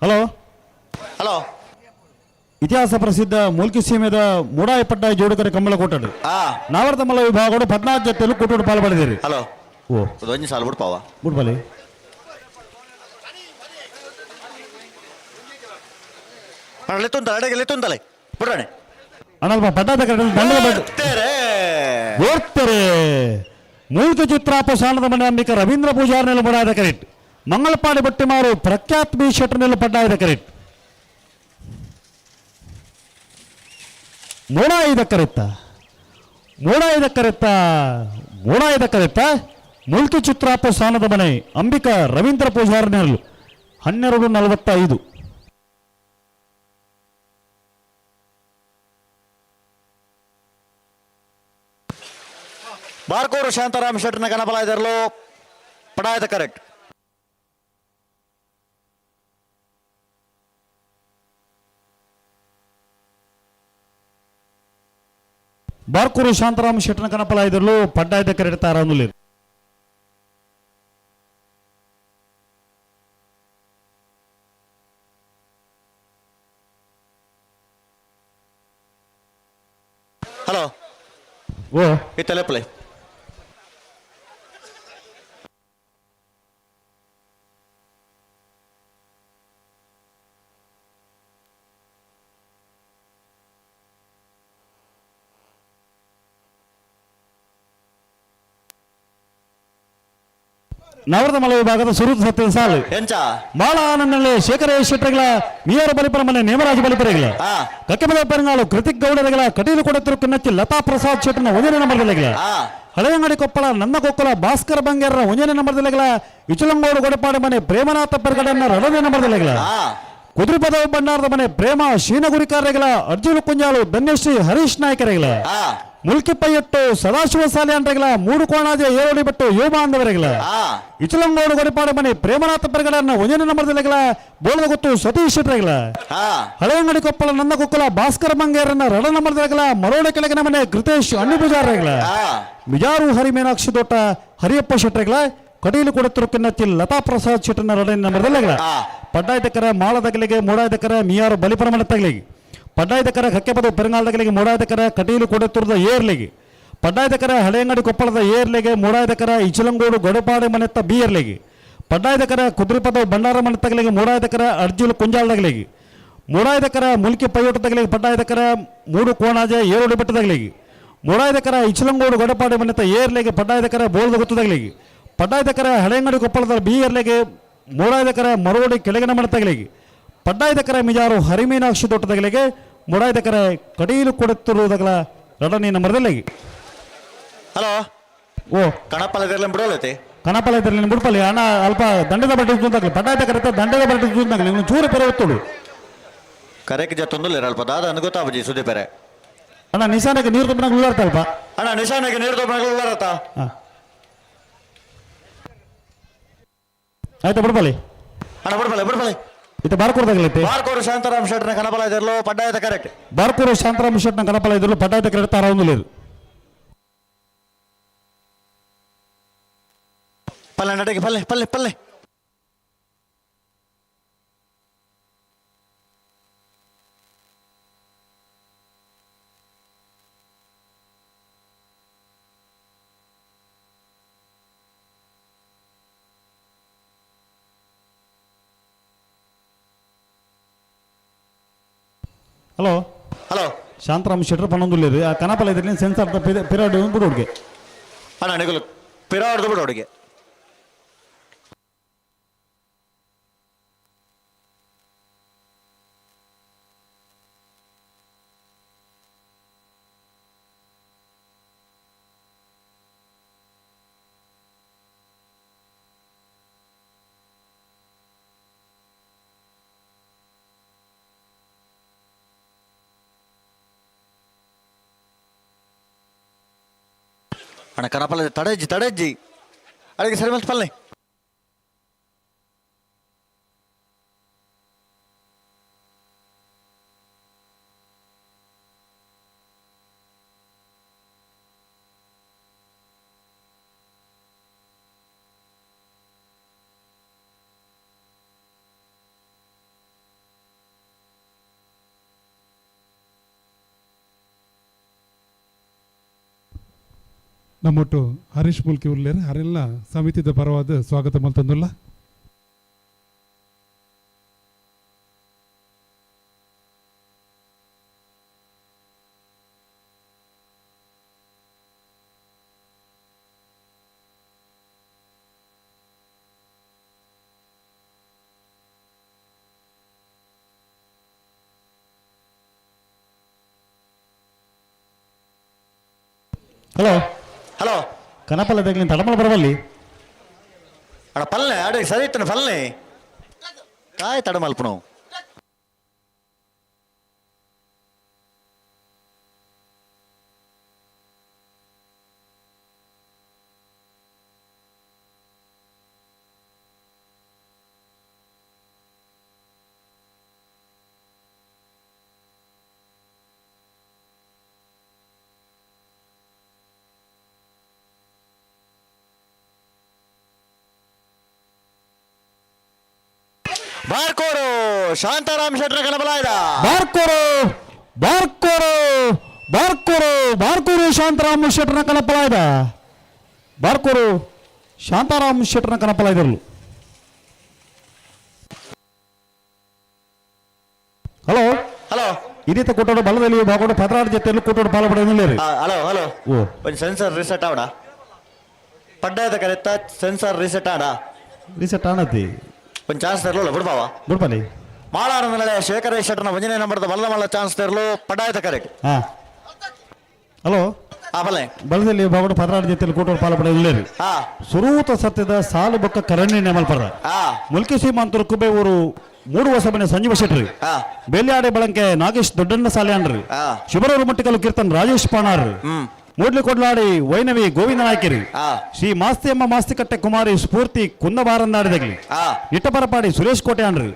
ಹಲೋ ಹಲೋ ಇತಿಹಾಸ ಪ್ರಸಿದ್ಧ ಮೂಲ್ಕಿ ಸೀಮೆದ ಮೂಡಾಯಿ ಪಡ್ಡಾಯಿ ಜೋಡುಕರೆ ಕಂಬಳ ಕೊಟ್ಟಡು ನಾವರ್ತ ಮಲ್ಲ ವಿಭಾಗಗಳು 14 ಜೊತೆಲು ಕೊಟ್ಟು ಪಾಲ್ಪಡಿದಿರಿ. ಹಲೋ ಓ ಒಂಜಿ ಸಾಲ ಬಿಡ್ಪಾವ ಬಿಡ್ಬಲಿ ಲೆತ್ತುಂತಲೆ ಅಡೆಗೆ ಲೆತ್ತುಂತಲೆ ಬಿಡ್ರಾಣೆ ಅನಲ್ಪ ಪಡ್ಡಾದ ಕರೆಕ್ಟ್ ದಂಡದ ಓದ್ತಾರೆ ಮೂರ್ತಿ ಚಿತ್ರಾಪ ಸಾಣದ ಮನೆ ಅಂಬಿಕ ರವೀಂದ್ರ ಪೂಜಾರ್ನೆಲ್ಲ ಪಡಾದ ಕರೆಕ್ಟ್ ಮಂಗಳಪಾಡಿ ಬಟ್ಟಿಮಾರು ಪ್ರಖ್ಯಾತ್ ಬಿ ಶೆಟ್ಟರ್ನೆಲ್ಲ ಪಡ್ಡಾದ ಕರೆಕ್ಟ್ ಮೂಡಾಯಿದ ಕರೆತ್ತ ಮೂರ್ತಿ ಚಿತ್ರಾಪ ಸಾಣದ ಮನೆ ಅಂಬಿಕ ರವೀಂದ್ರ ಪೂಜಾರ್ನೆಲ್ಲ 12:45. ಬಾರ್ಕೂರು ಶಾಂತಾರಾಮ್ ಶೆಟ್ಟರ್ನ ಕನಪಲ ಇದರಲು ಪಡಾಯದ ಕರೆಕ್ಟ್. ಬಾರ್ಕೂರು ಶಾಂತಾರಾಮ್ ಶೆಟ್ಟರ್ನ ಕನಪಲ ಇದರಲು ಪಡ್ಡಾಯದ ಕರೆಕ್ಟ್ ತಾರಾನುಲಿ. ಹಲೋ ಓ ಇತ್ತಲೆ ಪ್ಲೇ ನವರದ ಮಲೆ ವಿಭಾಗದ ಸುರುತ್ ಸತ್ಯದ ಸಾಲು ಬಾಳ ಆನಂದನಲ್ಲಿ ಶೇಖರೇಶ್ ಶೆಟ್ಟರ್ಗಳ ಮೀಯರ ಬಲಿಪರ ಮನೆ ನೇಮರಾಜ ಬಲಿಪರಗಳ ಕಕ್ಕೆಮದ ಪೆರಂಗಾಳು ಕೃತಿಕ್ ಗೌಡರಗಳ ಕಟೀಲು ಕೊಡುತ್ತಿರು ಕಿನ್ನಚ್ಚಿ ಲತಾ ಪ್ರಸಾದ್ ಶೆಟ್ಟರ್ನ 1ನೇ ನಂಬರ್ದಲ್ಲಿಗಳ ಹಳೆಯಂಗಡಿ ಕೊಪ್ಪಳ ನನ್ನ ಕೊಕ್ಕಲ ಭಾಸ್ಕರ್ ಬಂಗೇರರ 1ನೇ ನಂಬರ್ದಲ್ಲಿಗಳ ಇಚಲಂಗೋಡು ಗೊಡಪಾಡಿ ಮನೆ ಪ್ರೇಮನಾಥ ಪೆರ್ಗಡನ್ನ 2ನೇ ನಂಬರ್ದಲ್ಲಿಗಳ ಕುದುರೆಪದವ ಭಂಡಾರದ ಮನೆ ಪ್ರೇಮ ಶೀನಗುರಿಕಾರ್ಯಗಳ ಅರ್ಜುನ ಕುಂಜಾಳು ಧನ್ಯಶ್ರೀ ಹರೀಶ್ ನಾಯಕರಗಳ ಮುಲ್ಕಿಪ್ಪಯ್ಯಟ್ಟು ಸದಾಶಿವ ಸಾಲೆ ಅಂಡ್ರಗಳ 3 ಕೋಣಾಜ 7 ಬಟ್ಟು ಯೋಮ ಅಂದವರೆಗಳ ಇಚಲಂಗೋಡು ಗೊಡಪಾಡಿ ಮನೆ ಪ್ರೇಮನಾಥ ಪೆರ್ಗಡನ್ನ 1ನೇ ನಂಬರ್ದಲ್ಲಿಗಳ ಬೋಳದ ಗೊತ್ತು ಸತೀಶ್ ಶೆಟ್ಟರ್ಗಳ ಹಳೆಯಂಗಡಿ ಕೊಪ್ಪಳ ನನ್ನ ಕೊಕ್ಕಲ ಭಾಸ್ಕರ್ ಬಂಗೇರನ್ನ 2 ನಂಬರ್ದಲ್ಲಿಗಳ ಮರೋಡೆ ಕೆಳಗಿನ ಮನೆ ಕೃತೇಶ್ ಅಣ್ಣಿ ಪೂಜಾರಗಳ ಮಿಜಾರು ಹರಿಮೀನಾಕ್ಷಿ ತೋಟ ಹರಿಯಪ್ಪ ಶೆಟ್ಟರ್ಗಳ ಕಟೀಲು ಕೊಡುತ್ತಿರು ಕಿನ್ನಚ್ಚಿ ಲತಾ ಪ್ರಸಾದ್ ಶೆಟ್ಟರ್ನ 2ನೇ ನಂಬರ್ದಲ್ಲಿಗಳ ಪಡ್ಡಾಯ್ದಕರ ಮಾಳದಗಲಿಗೆ ಮೂಡಾಯ್ದಕರ ಮಿಯಾರು ಬಲಿಪರಮಣ ತಗಲಿಗೆ ಪಡ್ಡಾಯ್ದಕರ ಹಕ್ಕೆಪದ ಪೆರಂಗಾಳದಗಲಿಗೆ ಮೂಡಾಯ್ದಕರ ಕಟೀಲು ಕೊಡುತ್ತಿರದ ಏರ್ಲೆಗೆ ಪಡ್ಡಾಯ್ದಕರ ಹಳೆಯಂಗಡಿ ಕೊಪ್ಪಳದ ಏರ್ಲೆಗೆ ಮೂಡಾಯ್ದಕರ ಇಚಲಂಗೋಡು ಗೊಡಪಾಡಿ ಮನೆತ್ತ ಬಿ ಏರ್ಲೆಗೆ ಪಡ್ಡಾಯ್ದಕರ ಕುದುರೆಪದ ಭಂಡಾರ ಮನೆ ತಗಲಿಗೆ ಮೂಡಾಯ್ದಕರ ಅರ್ಜುನ ಕುಂಜಾಳದಗಲಿಗೆ ಮೂಡಾಯ್ದಕರ ಮುಲ್ಕಿ ಪೈಯೋಟ ತಗಲಿಗೆ ಪಡ್ಡಾಯ್ದಕರ 3 ಕೋಣಾಜ 7 ಬೆಟ್ಟದಗಲಿಗೆ ಮೂಡಾಯ್ದಕರ ಇಚಲಂಗೋಡು ಗೊಡಪಾಡಿ ಮನೆತ್ತ ಏರ್ಲೆಗೆ ಪಡ್ಡಾಯ್ದಕರ ಬೋಳದ ಗೊತ್ತದಗಲಿಗೆ ಪಡ್ಡಾಯ್ದಕರ ಹಳೆಯಂಗಡಿ ಕೊಪ್ಪಳದ ಬಿ ಏರ್ಲೆಗೆ ಮೂಡಾಯ್ದಕರ ಮರೋಡಿ ಕೆಳಗಿನ ಮನೆ ತಗಲಿಗೆ ಪಡ್ಡಾಯ್ದಕರ ಮಿಜಾರು ಹರಿಮೀನಾಕ್ಷಿ ತೋಟದಗಲಿಗೆ ಮೂಡಾಯ್ದಕರ ಕಟೀಲು ಕೊಡುತ್ತಿರುವುದಗಳ 2ನೇ ನಂಬರ್ದಲ್ಲಿಗೆ. ಹಲೋ ಓ ಕಣಪಾಲ ಬಿಡೋಲೈತಿ ಕಣಪಾಲ ಇದರಲ್ಲಿ ಬಿಡ್ಪಲ್ಲಿ ಅಣ್ಣ ಅಲ್ಪ ದಂಡದ ಬಡ್ಡಿ ಚೂಂದಾಗಲಿ ಪಡ್ಡಾಯ್ದಕರ ಬಡ್ಡಿ ಚೂಂದಾಗಲಿ ನೀವು ಚೂರು ಪೆರೆ ಒತ್ತುಡು ಕರೆಕ್ ಜತ್ತೊಂದು ಅಲ್ಪ ದಾದ ಅನ್ಗೋತಾಬಜಿ ಸುದ್ದಿ ಪೆರೆ ಅಣ್ಣ ನಿಶಾನಕ್ಕೆ ನೀರು ತುಂಬನಾಗ ಉಳ್ಳಾರ್ತ ಅಲ್ಪ ಅಣ್ಣ ನಿಶಾನಕ್ಕೆ ನೀರು ತುಂಬನಾಗ ಉಳ್ಳಾರತ್ತ ಆಯ್ತಾ ಬಿಡ್ಬಲ್ಲಿ ಅಣ್ಣ ಬಿಡ್ಬಲ್ಲಿ ಇದು ಬಾರ್ಕೂರ್ದಾಗಲೈತಿ ಬಾರ್ಕೂರು ಶಾಂತಾರಾಮ್ ಶೆಟ್ಟರ್ನ ಕನಪಲ ಇದರಲು ಪಡ್ಡಾಯದ ಕರೆಕ್ಟ್. ಬಾರ್ಕೂರು ಶಾಂತಾರಾಮ್ ಶೆಟ್ಟರ್ನ ಕನಪಲ ಇದರಲು ಪಡ್ಡಾಯದ ಕರೆಕ್ಟ್ ತಾರಾವುದು లేదు ಪಲ್ಲೆ ನಡಗೆ ಪಲ್ಲೆ ಪಲ್ಲೆ ಪಲ್ಲೆ ಹಲೋ ಹಲೋ ಶಾಂತರಾಮ್ ಶೆಟ್ಟರ್ ಪನ್ನೊಂದು లేదు ಆ ಕನಪಲ ಇದರಲ್ಲಿ ಸೆನ್ಸಾರ್ ಪಿರಿಯಡ್ ಬಿಡು ಹುಡುಗೆ ಅಣ್ಣ ನಿಗಲು ಪಿರಾಡ್ದು ಬಿಡು ಹುಡುಗೆ ಅಣ್ಣ ಕನಪಲ್ಲ ತಡೆಜ್ಜಿ ಅಡಿಗೆ ಸರಿ ಮತ್ತೆ ಪಲ್ಲೆ ನಮ್ಮೊಟ್ಟು ಹರೀಶ್ ಮುಲ್ಕಿ ಉರ್ಲೇರು ಹರೆಲ್ಲ ಸಮಿತಿದ ಪರವಾದ ಸ್ವಾಗತ ಮಲ್ತಂದುಲ್ಲ. ಹಲೋ ಹಲೋ ಕನಪಲ್ಲ ತೆಗ್ಲಿಂದ ತಡಮಲ ಬರಬಲ್ಲಿ ಅಣ್ಣ ಪಲ್ಲೆ ಅಡೆ ಸರಿ ಇತ್ತನ ಪಲ್ಲೆ ಕಾಯ್ ತಡ ಮಲ್ಪನು ಬಾರ್ಕೋರು ಶಾಂತಾರಾಮ್ ಶೆಟ್ರ ಕಣಬಲಾಯ್ದ ಬಾರ್ಕೋರು ಬಾರ್ಕೋರು ಬಾರ್ಕೋರು ಬಾರ್ಕೋರು ಶಾಂತಾರಾಮ್ ಶೆಟ್ರನ ಕನಪಲಾಯ್ದ ಬಾರ್ಕೋರು ಶಾಂತಾರಾಮ್ ಶೆಟ್ರನ ಕನಪಲಾಯ್ದರ್ಲು ಹಲೋ ಹಲೋ ಇದೀತ ಕೊಟ್ಟೋಡು ಬಲದಲ್ಲಿ ಬಾಗೋಡು ಪದರಾಡ ಜೊತೆಯಲ್ಲಿ ಕೊಟ್ಟೋಡು ಪಾಲ ಪಡೆದಿಲ್ಲ ಹಲೋ ಹಲೋ ಓ ಒಂದು ಸೆನ್ಸರ್ ರಿಸೆಟ್ ಆವಡ ಪಡ್ಡಾಯದ ಕರೆತ್ತ ಸೆನ್ಸರ್ ರಿಸೆಟ್ ಆಡ ರೀಸೆಟ್ ಆಣತಿ ಒಂದು ಚಾನ್ಸ್ ತರಲಿಲ್ಲ ಬಿಡ್ಬಾವ ಬಿಡ್ಬಲಿ ಮಾಳಾರ ಶೇಖರ ಶೆಟ್ಟರ್ನ ಒಂಜನೇ ನಂಬರ್ದ ಬಲ್ಲ ಚಾನ್ಸ್ ತರಲು ಪಡ್ಡಾಯದ ಕರೆಕ್ಟ್ ಹಾ ಹಲೋ ಬಲ್ಲೆ ಬಲದಲ್ಲಿ ಬಾಗೋಡು ಪದರಾಡ ಜೊತೆಯಲ್ಲಿ ಕೊಟ್ಟೋಡು ಪಾಲ ಪಡೆದಿಲ್ಲ ಹಾ ಸುರೂತ ಸತ್ಯದ ಸಾಲು ಬೊಕ್ಕ ಕರಣ್ಯ ನೆಮಲ್ಪರ ಹಾ ಮುಲ್ಕಿ ಸೀಮಾಂತರು ಕುಬೆ ಊರು 3 ವರ್ಷ ಮನೆ ಸಂಜೀವ ಶೆಟ್ರಿ ಹಾ ಬೇಲಿಯಾಡೆ ಬಳಂಕೆ ನಾಗೇಶ್ ದೊಡ್ಡಣ್ಣ ಸಾಲ್ಯಾನ್ರಿ ಹಾ ಶಿವರೂರು ಮಟ್ಟಿಕಲ್ಲು ಕೀರ್ತನ್ ರಾಜೇಶ್ ಪಾಣಾರ್ ಮೂಡ್ಲಿ ಕೊಡ್ಲಾಡಿ ವೈನವಿ ಗೋವಿಂದ ನಾಯ್ಕರಿ ಶ್ರೀ ಮಾಸ್ತಿಯಮ್ಮ ಮಾಸ್ತಿಕಟ್ಟೆ ಕುಮಾರಿ ಸ್ಫೂರ್ತಿ ಕುಂದಬಾರಂದಾಡಿದಗ್ಲಿ ಇಟ್ಟಪರಪಾಡಿ ಸುರೇಶ್ ಕೋಟೆ ಅನ್ರಿ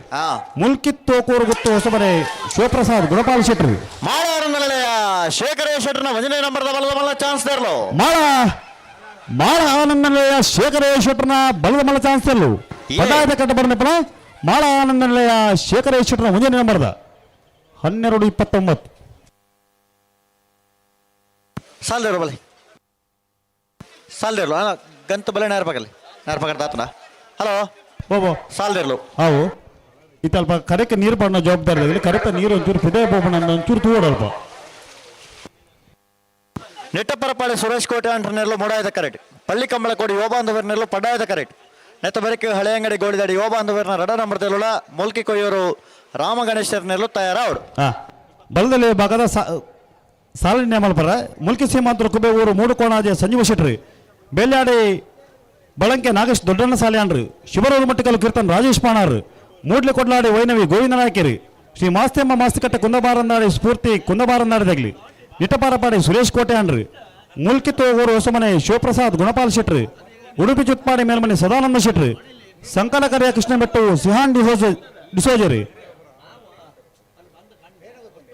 ಮುಲ್ಕಿತ್ ತೋಕೂರು ಗುತ್ತು ಹೊಸಬರೆ ಶಿವಪ್ರಸಾದ್ ಗುಣಪಾಲ್ ಶೆಟ್ರಿ ಮಾಳಾರ ಶೇಖರ ಶೆಟ್ಟರ್ನ ಒಂಜನೇ ನಂಬರ್ದ ಬಲ್ಲ ಚಾನ್ಸ್ ತರಲು ಮಾಳ ಆನಂದನಿಲಯ ಶೇಖರ ಶೆಟ್ರನ ಬಲದ ಮಲ್ಲ ಚಾನ್ಸ್ ತರಲು ಪದಾಯದ ಕಟ್ಟ ಬರ್ನಪ್ಪನ ಮಾಳ ಆನಂದನಿಲಯ ಶೇಖರ ಶೆಟ್ರನ ಒಂದನೇ ನಂಬರ್ದ 12:29 ಸಾಲ್ದೇರು ಬಲೆ ಸಾಲ್ದೇರ್ಲು ಗಂತ ಬಲೆ ನೇರ್ಪಗಲ್ ದಾತನ ಹಲೋ ಬಾಬೋ ಸಾಲ್ದೇರ್ಲು ಅವು ಇತ್ತಲ್ಪ ಕರೆಕ್ಕೆ ನೀರು ಪಡೋ ಜವಾಬ್ದಾರಿ ಇಲ್ಲ ಕರೆಕ್ಟ್ ನೀರು ಒಂಚೂರು ಹೃದಯ ಬೋಬಣ್ಣ ಒಂಚೂರು ತೂಡಲ್ಪ ನೆಟ್ಟಪರಪಾಳಿ ಸುರೇಶ್ ಕೋಟೆ ಅಂಟರ್ನೆರ್ಲು ಮೂಡಾಯದ ಕರೆಕ್ಟ್ ಪಳ್ಳಿ ಕಂಬಳ ಕೋಡಿ ಯೋಬಾಂಧವರ್ನೆರ್ಲು ಪಡ್ಡಾಯದ ಕರೆಕ್ಟ್ ನೆತ್ತ ಬರಿಕೆ ಹಳೆ ಅಂಗಡಿ ಗೋಳಿದಾಡಿ ಯೋಬಾಂಧವರ್ನ ರಡ ನಂಬರ್ ತೆಲುಳ ಮುಲ್ಕಿ ಕೊಯ್ಯೋರು ರಾಮ ಗಣೇಶರ್ನೆರ್ಲು ತಯಾರ ಅವರು ಬಲದಲ್ಲಿ ಭಾಗದ ಸಾಲಿನ ಮಲ್ಪರ ಮುಲ್ಕಿ ಸೀಮಾಂತರ ಕುಬೆ ಊರು 3 ಕೋಣಾಜೆ ಸಂಜೀವ ಶೆಟ್ರಿ ಬೇಲ್ಯಾಡಿ ಬಳಂಕೆ ನಾಗೇಶ್ ದೊಡ್ಡಣ್ಣ ಸಾಲ್ಯಾನ್ರಿ ಶಿವರೂರು ಮಟ್ಟಿಕಲ್ಲು ಕೀರ್ತನ್ ರಾಜೇಶ್ ಪಾಣಾರ್ ಮೂಡ್ಲಿ ಕೊಡ್ಲಾಡಿ ವೈನವಿ ಗೋವಿಂದ ನಾಯ್ಕರಿ ಶ್ರೀ ಮಾಸ್ತಿಯಮ್ಮ ಮಾಸ್ತಿಕಟ್ಟೆ ಕುಂದಬಾರಂದಾಡಿ ಸ್ಫೂರ್ತಿ ಕುಂದಬಾರಂದಾಡಿದಾಗ್ಲಿ ನಿಟಪಾರಪಾಡಿ ಸುರೇಶ್ ಕೋಟೆ ಅನ್ರಿ ಮುಲ್ಕಿ ತೋಗೂರು ಹೊಸಮನೆ ಶಿವಪ್ರಸಾದ್ ಗುಣಪಾಲ್ ಶೆಟ್ರಿ ಉಡುಪಿ ಚುಟ್ಪಾಡಿ ಮೇಲ್ಮನೆ ಸದಾನಂದ ಶೆಟ್ರಿ ಸಂಕಲಕರಿಯ ಕೃಷ್ಣ ಬೆಟ್ಟು ಸಿಹಾನ್ ಡಿಸೋಜರಿ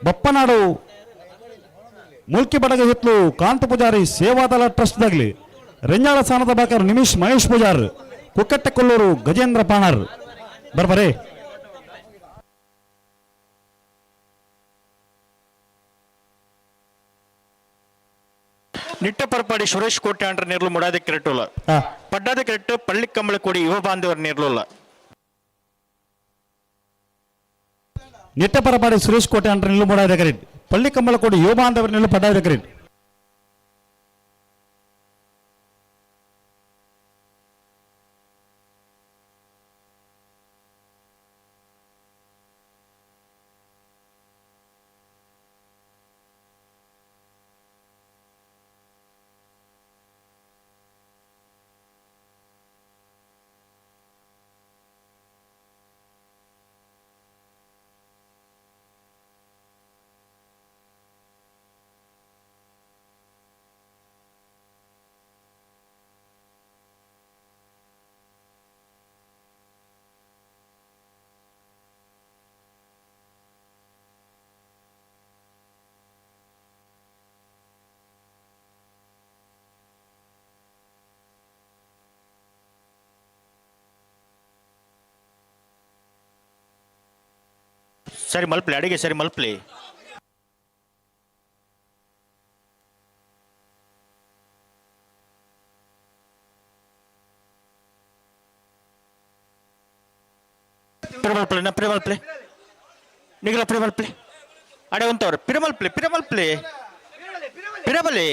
ಬಪ್ಪನಾಡು ಮುಲ್ಕಿ ಬಡಗ ಹಿತ್ಲು ಕಾಂತ ಪೂಜಾರಿ ಸೇವಾದಳ ಟ್ರಸ್ಟ್ ದಾಗ್ಲಿ ರೆಂಜಾಳ ಸ್ಥಾನದ ಬಾಕರ್ ನಿಮಿಷ್ ಮಹೇಶ್ ಪೂಜಾರ್ ಕುಕ್ಕಟ್ಟೆ ಕೊಲ್ಲೂರು ಗಜೇಂದ್ರ ಪಾಣಾರ್ ಬರ್ಬರೇ ನಿಟ್ಟಪರಪಾಡಿ ಸುರೇಶ್ ಕೋಟೆ ಅಂಟರ್ ನೀರ್ಲು ಮುಡಾದ ಕೆರೆಟುಲ್ಲ ಪಡ್ಡಾದ ಕೆರೆಟ್ಟು ಪಳ್ಳಿ ಕಂಬಳ ಕೋಡಿ ಯುವ ಬಾಂಧವರ್ ನೀರ್ಲುಲ್ಲ ನಿಟ್ಟಪರಪಾಡಿ ಸುರೇಶ್ ಕೋಟೆ ಅಂಟರ್ ನಿಲ್ಲು ಮೂಡಾದ ಕರೆಕ್ಟ್ ಪಳ್ಳಿ ಕಂಬಳ ಕೋಡಿ ಯುವ ಬಾಂಧವರ್ ನಿಲ್ಲು ಪಡ್ಡಾದ ಕರೆಕ್ಟ್ ಸರಿ ಮಲ್ಪ್ಲೆ ಅಡಿಗೆ ಸರಿ ಮಲ್ಪ್ಲೆ ಪಿರಮಲ್ಪ್ಲೆ ಪಿರಮಲ್ಪ್ಲೆ ನಿಗಲ ಪಿರಮಲ್ಪ್ಲೆ ಅಡೆ ಉಂಟವ್ರು ಪಿರಮಲ್ಪ್ಲೆ ಪಿರಮಲ್ಪ್ಲೆ ಪಿರಮಲೆ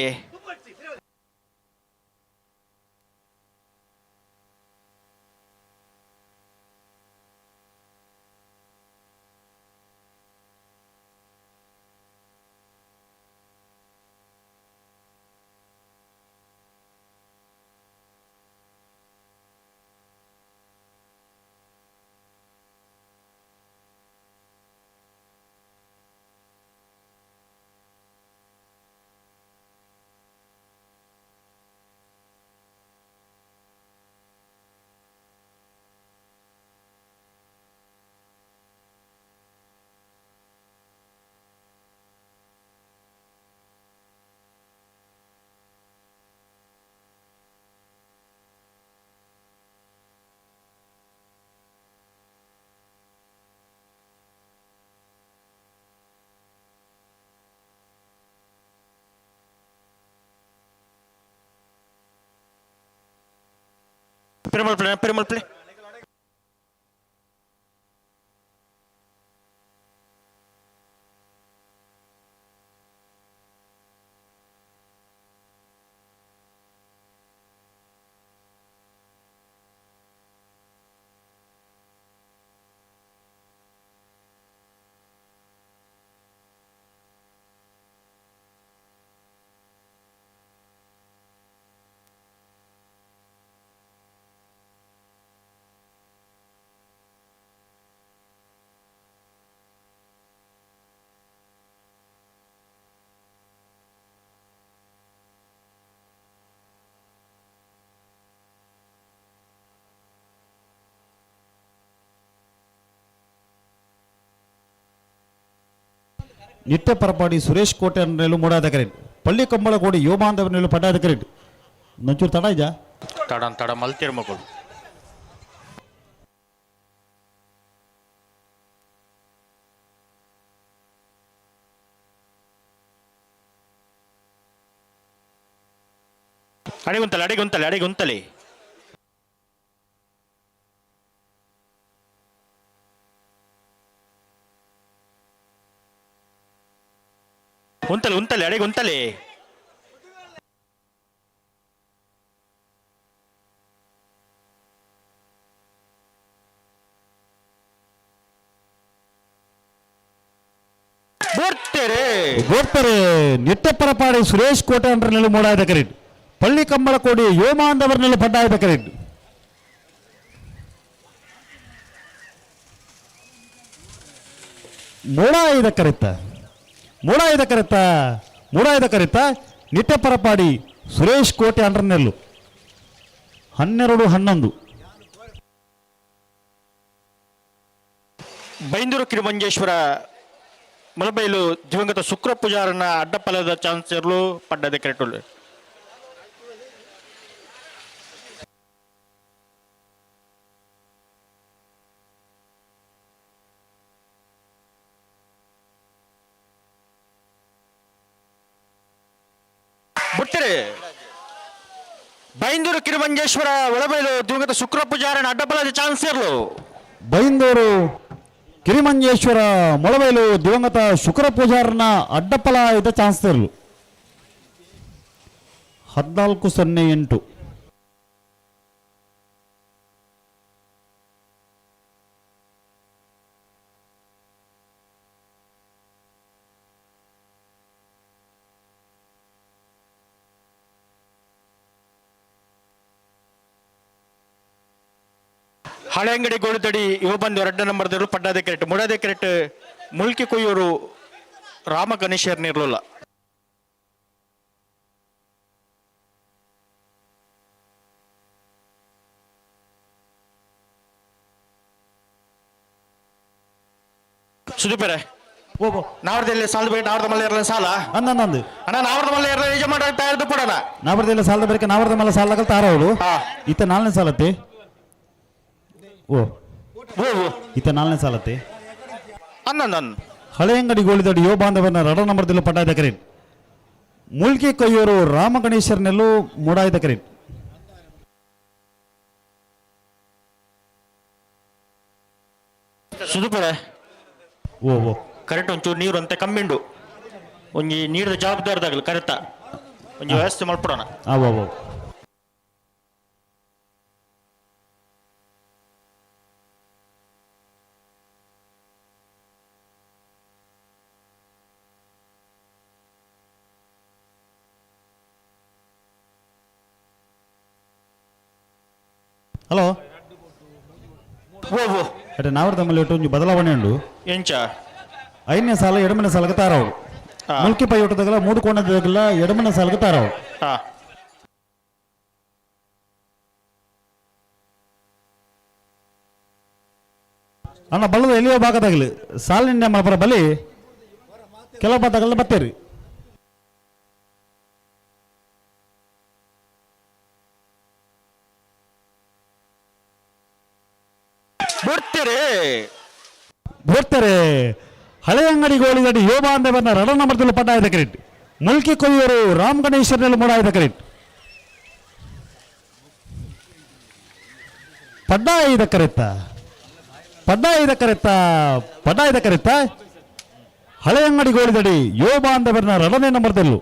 ಪೆರುಮಲ್ ಪ್ಲೇ ನಿತ್ಯ ಪರಪಾಡಿ ಸುರೇಶ್ ಕೋಟೆ ಅನ್ನಲು ಮೂಡಾದ ಕರೆಂಟ್ ಪಳ್ಳಿ ಕಂಬಳ ಕೋಡಿ ಯುವಬಾಂಧವರನ್ನೆಲ್ಲ ಪಡ್ಡಾದ ಕರೆಂಟ್ ನಂಚೂರು ತಡ ಇಜಾ ತಡ ಮಲ್ತಿರ ಮಗಳು ಅಡಿಗುಂತಲೆ ಅಡಿಗುಂತಲೆ ಗೋಡ್ತಾರೆ ನಿತ್ಯ ಪರಪಾಡಿ ಸುರೇಶ್ ಕೋಟೆ ಅನ್ನಲು ಮೂಡಾದ ಕರೆಂಟ್ ಪಳ್ಳಿ ಕಂಬಳ ಕೋಡಿ ಯುವಬಾಂಧವರನ್ನೆಲ್ಲ ಪಡ್ಡಾದ ಕರೆಂಟ್ ಮೂಡಾದ ಕರೆತ ನಿತ್ಯ ಪರಪಾಡಿ ಸುರೇಶ್ ಕೋಟೆ ಅಂಡ್ರನೆಲ್ಲು 12-11 ಬೈಂದೂರು ಕಿರುಮಂಜೇಶ್ವರ ಮಲಬೈಲು ದಿವಂಗತ ಶುಕ್ರ ಪೂಜಾರನ ಅಡ್ಡಪಲದ ಚಾನ್ಸರ್ಲು ಪಡ್ಡದ ಕೆರೆಟುಳ್ಳು ಬೈಂದೂರು ಕಿರುಮಂಜೇಶ್ವರ ಒಳಬೈಲು ದಿವಂಗತ ಶುಕ್ರ ಪೂಜಾರನ ಅಡ್ಡಪಲದ ಚಾನ್ಸರ್ಲು ಬೈಂದೂರು ಕಿರಿಮಂಜೇಶ್ವರ ಮೊಳಬೈಲು ದಿವಂಗತ ಶುಕ್ರ ಪೂಜಾರನ ಅಡ್ಡಪಲ ಇದ್ದ ಚಾನ್ಸ್ ಇರಲು 14-08 ಹಳೆ ಅಂಗಡಿ ಗೋಳಿದಡಿ ಇವ ಬಂದು 2 ನಂಬರ್ದವರು ಪಡ್ಡಾದ ಕೆರೆಟ್ ಮುಡಾದ ಕೆರೆಟ್ ಮುಲ್ಕಿ ಕೊಯ್ಯೂರು ರಾಮ ಗಣೇಶರ್ನಿರ್ಲಿಲ್ಲ ಸುದೀಪರೇ ನಾವರದಲ್ಲಿ ಸಾಲ ಬೇಕು ನಾವರದ ಮಲ್ಲ ಇರಲ್ಲ ಸಾಲ ಅಂದಂದು ಅಣ್ಣ ನಾವರದ ಮಲ್ಲ ಇರಲ್ಲ ನಿಜ ಮಾಡಿ ತಯಾರಿದ್ದು ಕೊಡೋಣ ನಾವರದಲ್ಲಿ ಸಾಲದ ಬೇರೆ ನಾವರದ ಮಲ್ಲ ಸಾಲ ಆಗಲ್ ತಾರವಳು ಇತ್ತ 4ನೇ ಸಾಲತ್ತೆ ಇತ್ತ 4ನೇ ಸಾಲತ್ತೆ ಹಳೆ ಅಂಗಡಿ ಗೋಳಿದಡಿ ಯುವ ಬಾಂಧವನ 2 ನಂಬರ್ದಲ್ಲೂ ಪಡ್ಡಾದ ಕರೆಂಟ್ ಮುಲ್ಕಿ ಕೊಯ್ಯೂರು ರಾಮ ಗಣೇಶರ್ನೆಲ್ಲೂ ಮೂಡಾಯ್ದ ಕರೆಂಟ್ ಸುದೀಪರೇ ಕರೆಕ್ಟ್ ಒಂಚೂರು ನೀರು ಅಂತ ಕಮ್ಮಿಂಡು ಒಂಜಿ ನೀರಿನ ಜವಾಬ್ದಾರಿದಾಗಲಿ ಕರೆಕ್ಟ ಒಂಜಿ ವ್ಯವಸ್ಥೆ ಮಾಡ್ಬಿಡೋಣ ಹಲೋ ಅದೇ ನಾವರ ತಮ್ಮಲ್ಲಿ ಒಂದು ಬದಲಾವಣೆ ಉಂಡು ಎಂಚ 5ನೇ ಸಾಲ ಎಡಮನೆ ಸಾಲಕ್ಕೆ ತಾರವು ಮುಲ್ಕಿ ಪೈ ಊಟದಾಗಲ್ಲ 3 ಕೋಣದಾಗಲ್ಲ ಎಡಮನೆ ಸಾಲಕ್ಕೆ ತಾರವು ಅಣ್ಣ ಬಲ್ಲದ ಎಲ್ಲಿಯೋ ಭಾಗದಾಗಲಿ ಸಾಲಿನ ಮಲಪುರ ಬಲಿ ಕೆಲವು ಭಾಗದಲ್ಲಿ ಬತ್ತೇರಿ ಬರ್ತಾರೆ ಹಳೆ ಅಂಗಡಿ ಗೋಳಿದಡಿ ಯುವ ಬಾಂಧವನ 2 ನಂಬರ್ದಲ್ಲಿ ಪಡ್ಡಾಯ್ದ ಕರೆಂಟ್ ಮುಲ್ಕಿ ಕೊಯ್ಯೂರು ರಾಮ್ ಗಣೇಶರ್ನಲ್ಲಿ ಮೂಡಾಯ್ದ ಕರೆಂಟ್ ಪಡ್ಡಾಯಿದ ಕರೆತ್ತ ಹಳೆ ಅಂಗಡಿ ಗೋಳಿದಡಿ ಯೋ ಬಾಂಧವರನ 2ನೇ ನಂಬರ್ದಲ್ಲೂ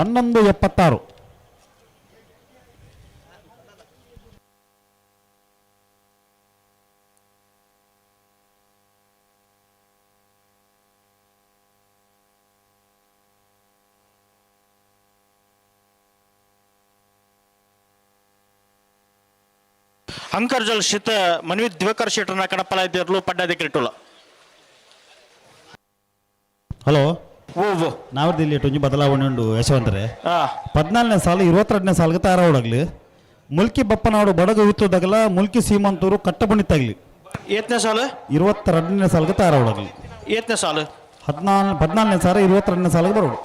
11:76. ಅಂಕರ್ಜಲ್ ಶಿತ ಮನ್ವಿ ದಿವಾಕರ್ ಶೆಟ್ಟರ್ನ ಕಣಪಲ ಇದ್ದಿರ್ಲು ಪಡ್ಡಾದ ಕ್ರಿಟುಲ. ಹಲೋ ಓ ನಾವ್ರದ್ದು ಇಲ್ಲಿ ಬದಲಾವಣೆ ಉಂಡು ಯಶವಂತರೇ. 14ನೇ ಸಾಲು 22ನೇ ಸಾಲಿಗೆ ತಾರಾವಡಾಗ್ಲಿ ಮುಲ್ಕಿ ಬಪ್ಪನಾಡು ಬಡಗು ಹುತ್ತದಾಗಲ ಮುಲ್ಕಿ ಸೀಮಂತೂರು ಕಟ್ಟಬಣಿತಾಗ್ಲಿ 8ನೇ ಸಾಲು 22ನೇ ಸಾಲಿಗೆ ತಾರಾವಡಾಗ್ಲಿ 8ನೇ ಸಾಲು 14ನೇ ಸಾಲು 22ನೇ ಸಾಲಿಗೆ ಬರೋಡು.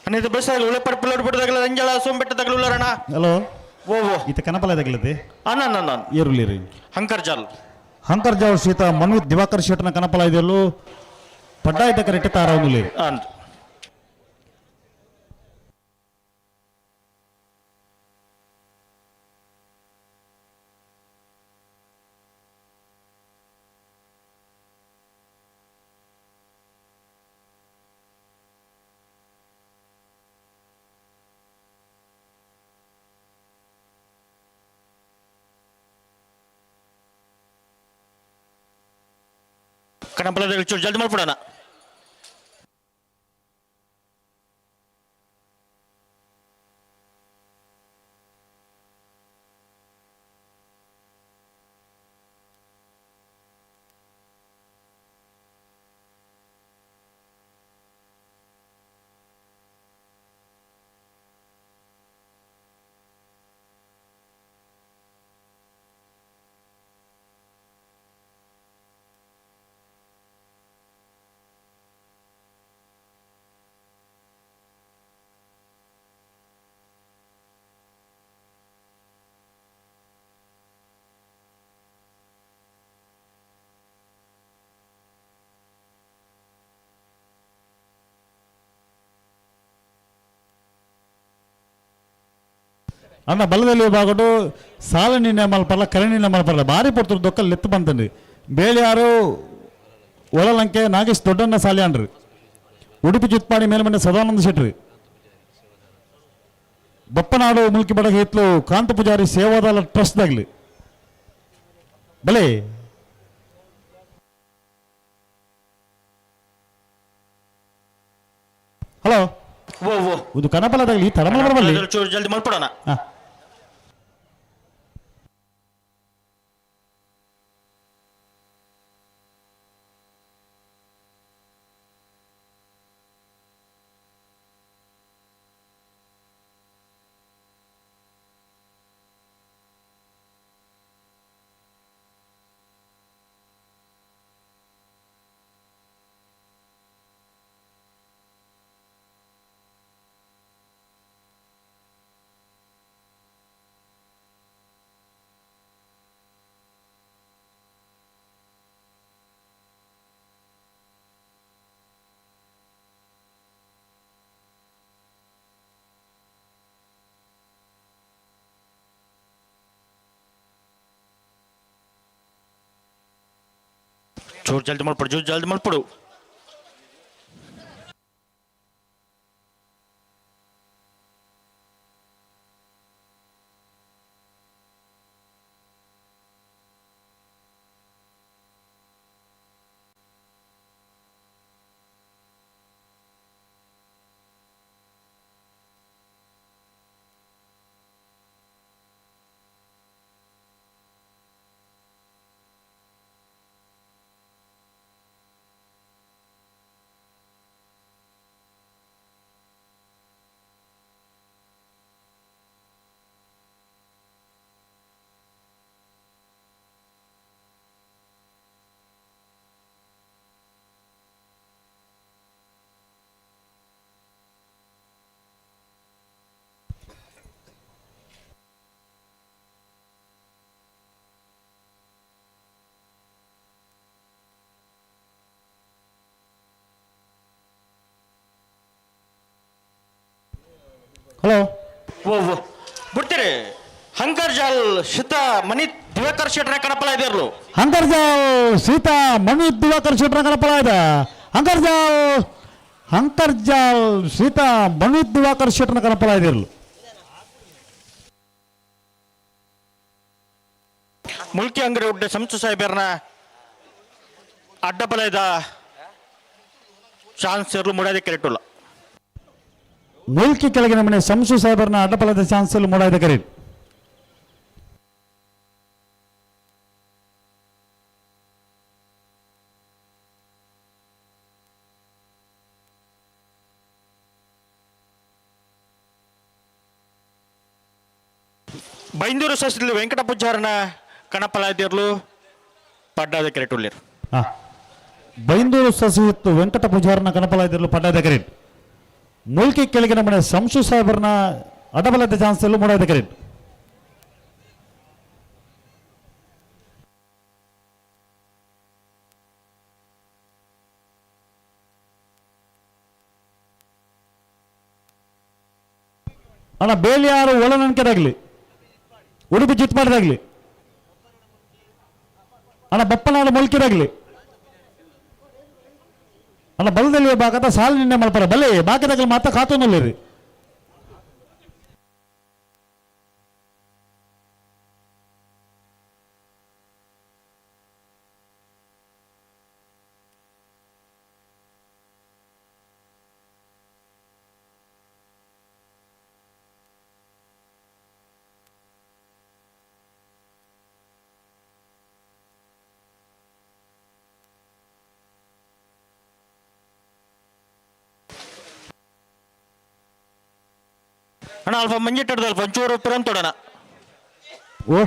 ಅನ್ನಿದ ಬಸ್ಸಾಗಲಿ ಉಳೆಪಡ ಪಿಲ್ಲೋಡ್ ಬಿಡದಾಗಲ ರಂಜಾಳ ಸೋಂಬೆಟ್ಟದಾಗಲ ಉಳ್ಳರಣ. ಹಲೋ ಓ ಈತ ಕನಪಲ ತಗಲದೆ ಅನ್ನ ಈರುಳ್ಳಿ ಹಂಕರ್ಜಾಲ್ ಶ್ರೀತ ಮನ್ವಿ ದಿವಾಕರ್ ಶೆಟ್ಟನ ಕನಪಲ ಇದೆಯಲ್ಲೂ ಪಡ್ಡಾಯಿದ ಕರೆಕ್ಟ್ ತಾರಾವಲ್ಲಿ ಕಣಪಲ ಚೂರು ಜಲ್ದಿ ಮಾಡ್ಬಿಡೋಣ. ಅಣ್ಣ ಬಲದಲ್ಲಿ ಬಾಗಡು ಸಾಲನಿ ಮಲ್ಪಲ್ಲ ಕರಣಿ ಮಲ್ಪಲ್ಲ ಭಾರಿ ಪಡ್ತಾರೆ ದೊಕ್ಕಲ್ಲಿ ಎತ್ತು ಬಂತಂಡ್ರಿ ಬೇಳೆ ಯಾರು ಒಳಲಂಕೆ ನಾಗೇಶ್ ದೊಡ್ಡಣ್ಣ ಸಾಲಿ ಅನ್ರಿ ಉಡುಪಿ ಚಿತ್ಪಾಡಿ ಮೇಲ್ಮನೆ ಸದಾನಂದ ಶೆಟ್ರಿ ಬಪ್ಪನಾಡು ಮುಲ್ಕಿ ಬಡಗ ಹಿತ್ಲು ಕಾಂತ ಪೂಜಾರಿ ಸೇವಾದಾಲ ಟ್ರಸ್ಟ್ದಾಗ್ಲಿ ಬಲೆ ಹಲೋ ಇದು ಕನಪಲದಾಗ್ಲಿ ತಡಮಲ ಬರಬಲ್ಲಿ ಚೂರು ಜಲ್ದಿ ಮಾಡ್ಬಿಡೋಣ. ಚೂರು ಜಲ್ದಿ ಮಾಡ್ಬಿಡು ಹಲೋ ಓ ಬಿಡ್ತೀರಿ ಹಂಕರ್ಜಾಲ್ ಶಿತ ಮನಿ ದಿವಾಕರ್ ಶೆಟ್ರ ಕಡಪಲ ಇದಿರ್ಲು ಅಂಕರ್ಜಾಲ್ ಸೀತಾ ಮಣಿ ದಿವಾಕರ್ ಶೆಟ್ರ ಕನಪಲ ಇದೆ ಅಂಕರ್ಜಾಲ್ ಸೀತಾ ಮಣಿ ದಿವಾಕರ್ ಶೆಟ್ರನ ಕನಪಲ ಇದಿರ್ಲು ಮುಲ್ಕಿ ಅಂಗಡಿ ಉಡ್ಡೆ ಸಂಸು ಸಾಹೇಬರ್ನ ಅಡ್ಡಬಲದ ಚಾನ್ಸ್ ಇರಲು ಮುಡಾದೆ ಕೆರೆಟುಲ್ಲ ಮುಲ್ಕಿ ಕೆಳಗಿನ ಮನೆ ಸಂಸು ಸಾಹೇಬರ್ನ ಅಡ್ಡಪಲದ ಚಾನ್ಸ್ ಮೂಡಾಯ್ದ ಕರೆ ಬೈಂದೂರು ಸಸ್ಯದಲ್ಲಿ ವೆಂಕಟ ಪೂಜಾರನ ಕಣಪಲ ಇದ್ದಿರ್ಲು ಪಡ್ಡಾದ ಕೆರೆಟುಲ್ಲಿರು ಬೈಂದೂರು ಸಸಿತ್ತು ವೆಂಕಟ ಪೂಜಾರನ ಕನಪಲ ಇದ್ದಿರಲು ಪಡ್ಡಾದ ಕರೆ ಮುಲ್ಕಿ ಕೆಳಗಿನ ಮನೆ ಸಂಸು ಸಾಹೇಬರ್ನ ಅಡ್ಡಬಲದ ಚಾನ್ಸ್ ಮೂಡಾಯ್ದ ಕರೆ ಅಣ್ಣ ಬೇಲಿಯಾರು ಒಳನಂಕೆದಾಗಲಿ ಉಡುಪಿ ಚಿತ್ಮಾಡದಾಗಲಿ ಅಣ್ಣ ಬಪ್ಪನಾಡು ಮೊಲ್ಕಿದಾಗಲಿ ಅಣ್ಣ ಬಲದಲ್ಲಿ ಭಾಗದ ಸಾಲು ನಿನ್ನೆ ಮಲ್ಪರ ಬಲೆ ಬಾಕಿದಾಗಲಿ ಮಾತ್ರ ಖಾತೂನಲ್ಲಿ ರೀ ಅಣ್ಣ ಅಲ್ಪ ಮಂಜಿಟ್ಟದ ಅಲ್ಪ ಒಂಚೂರು ಪಿರಂ ತೊಡಣ ಓ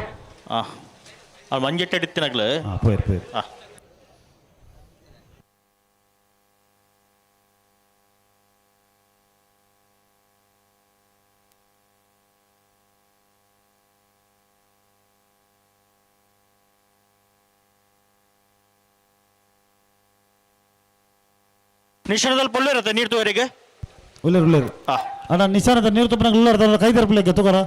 ಅಲ್ಲಿ ಮಂಜಿಟ್ಟಿಡ್ತೀನಾಗ್ಲು ಪೋಯರ್ ನಿಶಾನದಲ್ಲಿ ಪೊಳ್ಳೆ ಇರತ್ತೆ ನೀರು ತೋರಿಗೆ ಉಳ್ಳೇರು ಅಣ್ಣ ನಿಶಾನದ ನೀರು ತುಪ್ಪನಾಗ ಉಳ್ಳಾರ್ದ ಕೈ ತರಪ್ಲಿಕ್ಕೆ ತಗೋರ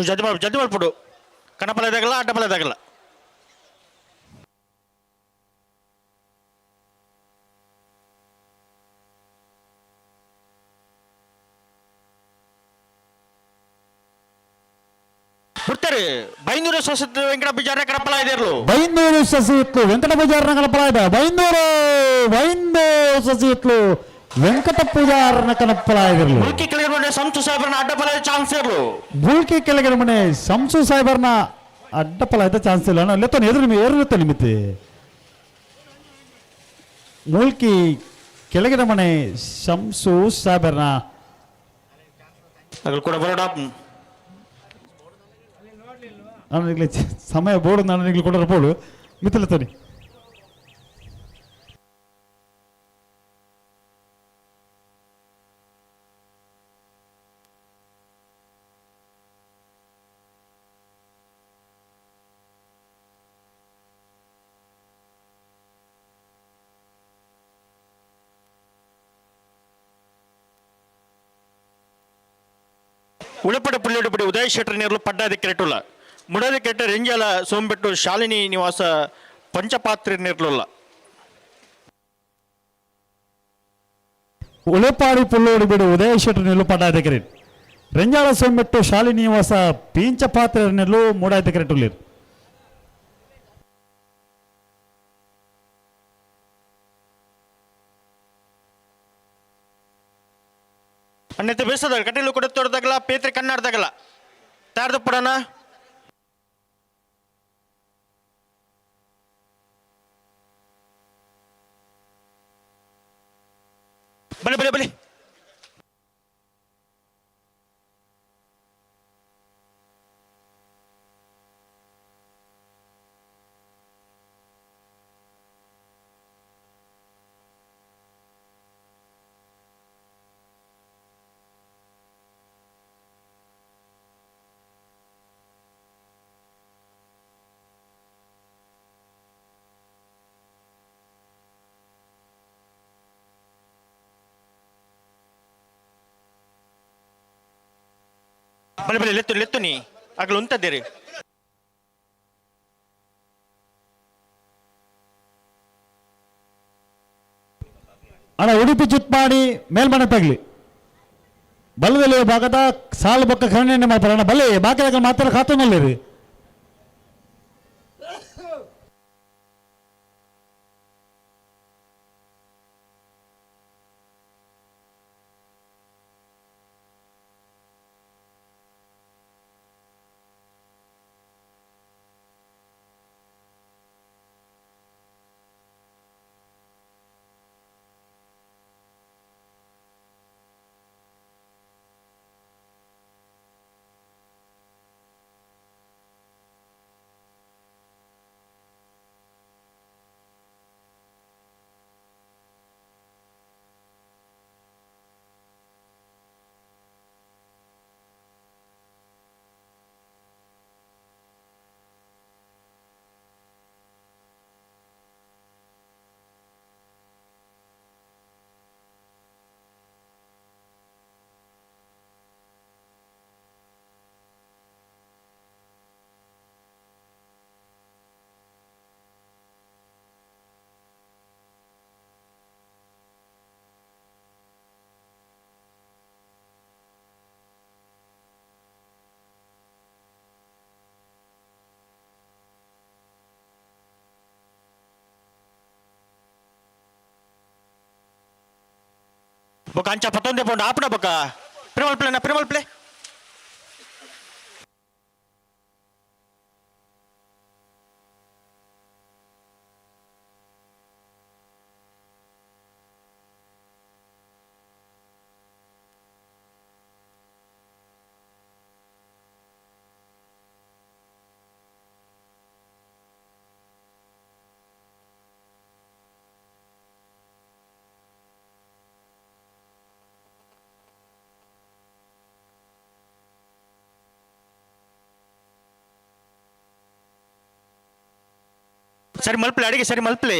ಜಲ್ದಿ ಮಾಡ್ಬಿಡು ಕಣಪಲ ಇದಾಗಲ್ಲ ಅಡ್ಡಪಲ ಇದಾಗಲ್ಲ ಬಿಡ್ತಾರೆ ಬೈಂದೂರು ಸೊಸೈಟಿ ವೆಂಕಟ ಬಿಜಾರ ಕಣಪಲ ಇದಿರ್ಲು ಬೈಂದೂರು ಸಸಿ ಇತ್ತು ವೆಂಕಟ ಪೂಜಾರನ ಕನಪಲ ಇದೆ ಬೈಂದೂರು ಸಸಿ ಇತ್ತು ವೆಂಕಟ ಪೂಜಾರನ ಕನಪಲ ಇದಿರ್ಲು ಮುಲ್ಕಿ ಕೆಳಗಡೆ ಸಂಸು ಸಾಹೇಬರನ್ನ ಅಡ್ಡಪಲ ಚಾನ್ಸ್ ಇರ್ಲು ಮುಲ್ಕಿ ಕೆಳಗಿನ ಮನೆ ಸಂಸು ಸಾಹೇಬರ್ನ ಅಡ್ಡಪಲ ಆಯ್ತಾ ಚಾನ್ಸ್ ಇಲ್ಲ ಅಣ್ಣ ಲೆತ್ತನ ಎದುರು ನಿಮಿತ್ತೆ ಮುಲ್ಕಿ ಕೆಳಗಿನ ಮನೆ ಸಂಸು ಸಾಹೇಬರ್ನ ಕೂಡ ಬರೋಡ ನನಗೆ ಸಮಯ ಬೋರ್ಡು ನನಗೆ ಕೊಡರ ಬೋರ್ಡು ಮಿತ್ತಲ ತೋನಿ ಉಳಪಡ ಪುಳ್ಳೆಡುಪಡಿ ಉದಯ ಶೆಟ್ಟರ್ ನೀರು ಪಡ್ಡಾದ ಕೆರೆಟುಲ್ಲ ಮುಡದ ಕೆಟ್ಟ ರೆಂಜಾಲ ಸೋಂಬೆಟ್ಟು ಶಾಲಿನಿ ನಿವಾಸ ಪಂಚಪಾತ್ರೆ ನಿರ್ಲುಲ್ಲ ಉಳೆಪಾಡಿ ಪುಲ್ಲೋಡಿ ಬಿಡು ಉದಯ ಶೆಟ್ಟರ್ ನಿಲ್ಲು ಪಡ್ಡಾದ ಕೆರೆ ರೆಂಜಾಳ ಸೊಮ್ಮೆಟ್ಟು ಶಾಲಿನಿ ನಿವಾಸ ಪೀಂಚ ಪಾತ್ರೆಯನ್ನೆಲ್ಲೂ ಮೂಡಾಯ್ತು ಕೆರೆಟುಳ್ಳೇರು. ಅನ್ನತೆ ಬೇಸದ ಕಟೀಲು ಕೊಡುತ್ತೋರ್ದಾಗಲ ಪೇತ್ರಿ ಕನ್ನಡದಾಗಲ ತಾರ್ದು ಪುಡನ ಬಲಿ ಬಲಿ ಬಲಿ ಬಲಿ ಬಲಿ ಲೆತ್ತು ಲೆತ್ತು ನೀ ಆಗ್ಲು ಉಂತದ್ದೀರಿ ಅಣ್ಣ ಉಡುಪಿ ಚಿಟ್ಮಾಡಿ ಮೇಲ್ಮನೆ ತಗಲಿ ಬಲ್ಲದಲ್ಲಿ ಭಾಗದ ಸಾಲು ಬೊಕ್ಕ ಕಣ್ಣೆಣ್ಣೆ ಮಾತಾಡೋಣ ಬಲ್ಲೆ ಬಾಕಿ ಮಾತಾಡ ಖಾತನಲ್ಲಿ ರೀ. ಬೊಕ ಅಂಚ ಪತ್ತೊಂದೆ ಪೌಂಡ್ ಆಪಣ ಬೊಕ ಪ್ರಿಮಲ್ ಪ್ಲೇನ ಪ್ರಿಮಲ್ ಪ್ಲೇ ಸರಿ ಮಲ್ಪ್ಲೆ ಅಡಿಗೆ ಸರಿ ಮಲ್ಪ್ಲೆ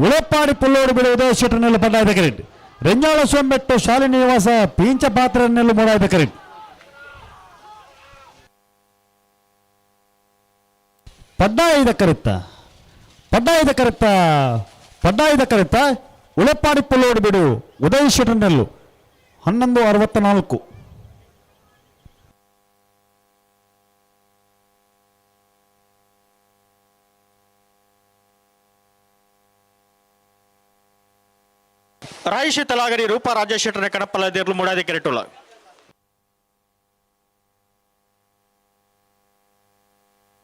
ಉಳಪ್ಪಾಡಿ ಪುಲ್ಲೋಡು ಬಿಡುವುದು ಶೆಟ್ಟರ್ನೆಲ್ಲ ಪಡ್ಡಾಯ್ದ ಕರೆಕ್ಟ್. ರೆಂಜಾಳ ಸೊಂಬೆಟ್ಟು ಶಾಲಿನಿ ನಿವಾಸ ಪೀಂಚ ಪಾತ್ರನೆಲ್ಲ ಮೂಡಾಯ್ದ ಕರೆಕ್ಟ್. ಪಡ್ಡಾಯ್ದ ಕರೆತ್ತ ಉಳಪ್ಪಾಡಿ ಪುಲ್ಲೋಡು ಬಿಡು ಉದಯ್ ಶೆಟ್ಟರ್ನೆಲ್ಲು 11:64. ರಾಯಿಷಿ ತಲಾಗರಿ ರೂಪಾ ರಾಜೇಶ್ ಶೆಟ್ಟರ್ ಕಡಪಲ ದೇರ್ಲು ಮೂಡಾದೆ ಕೆರೆಟುಳ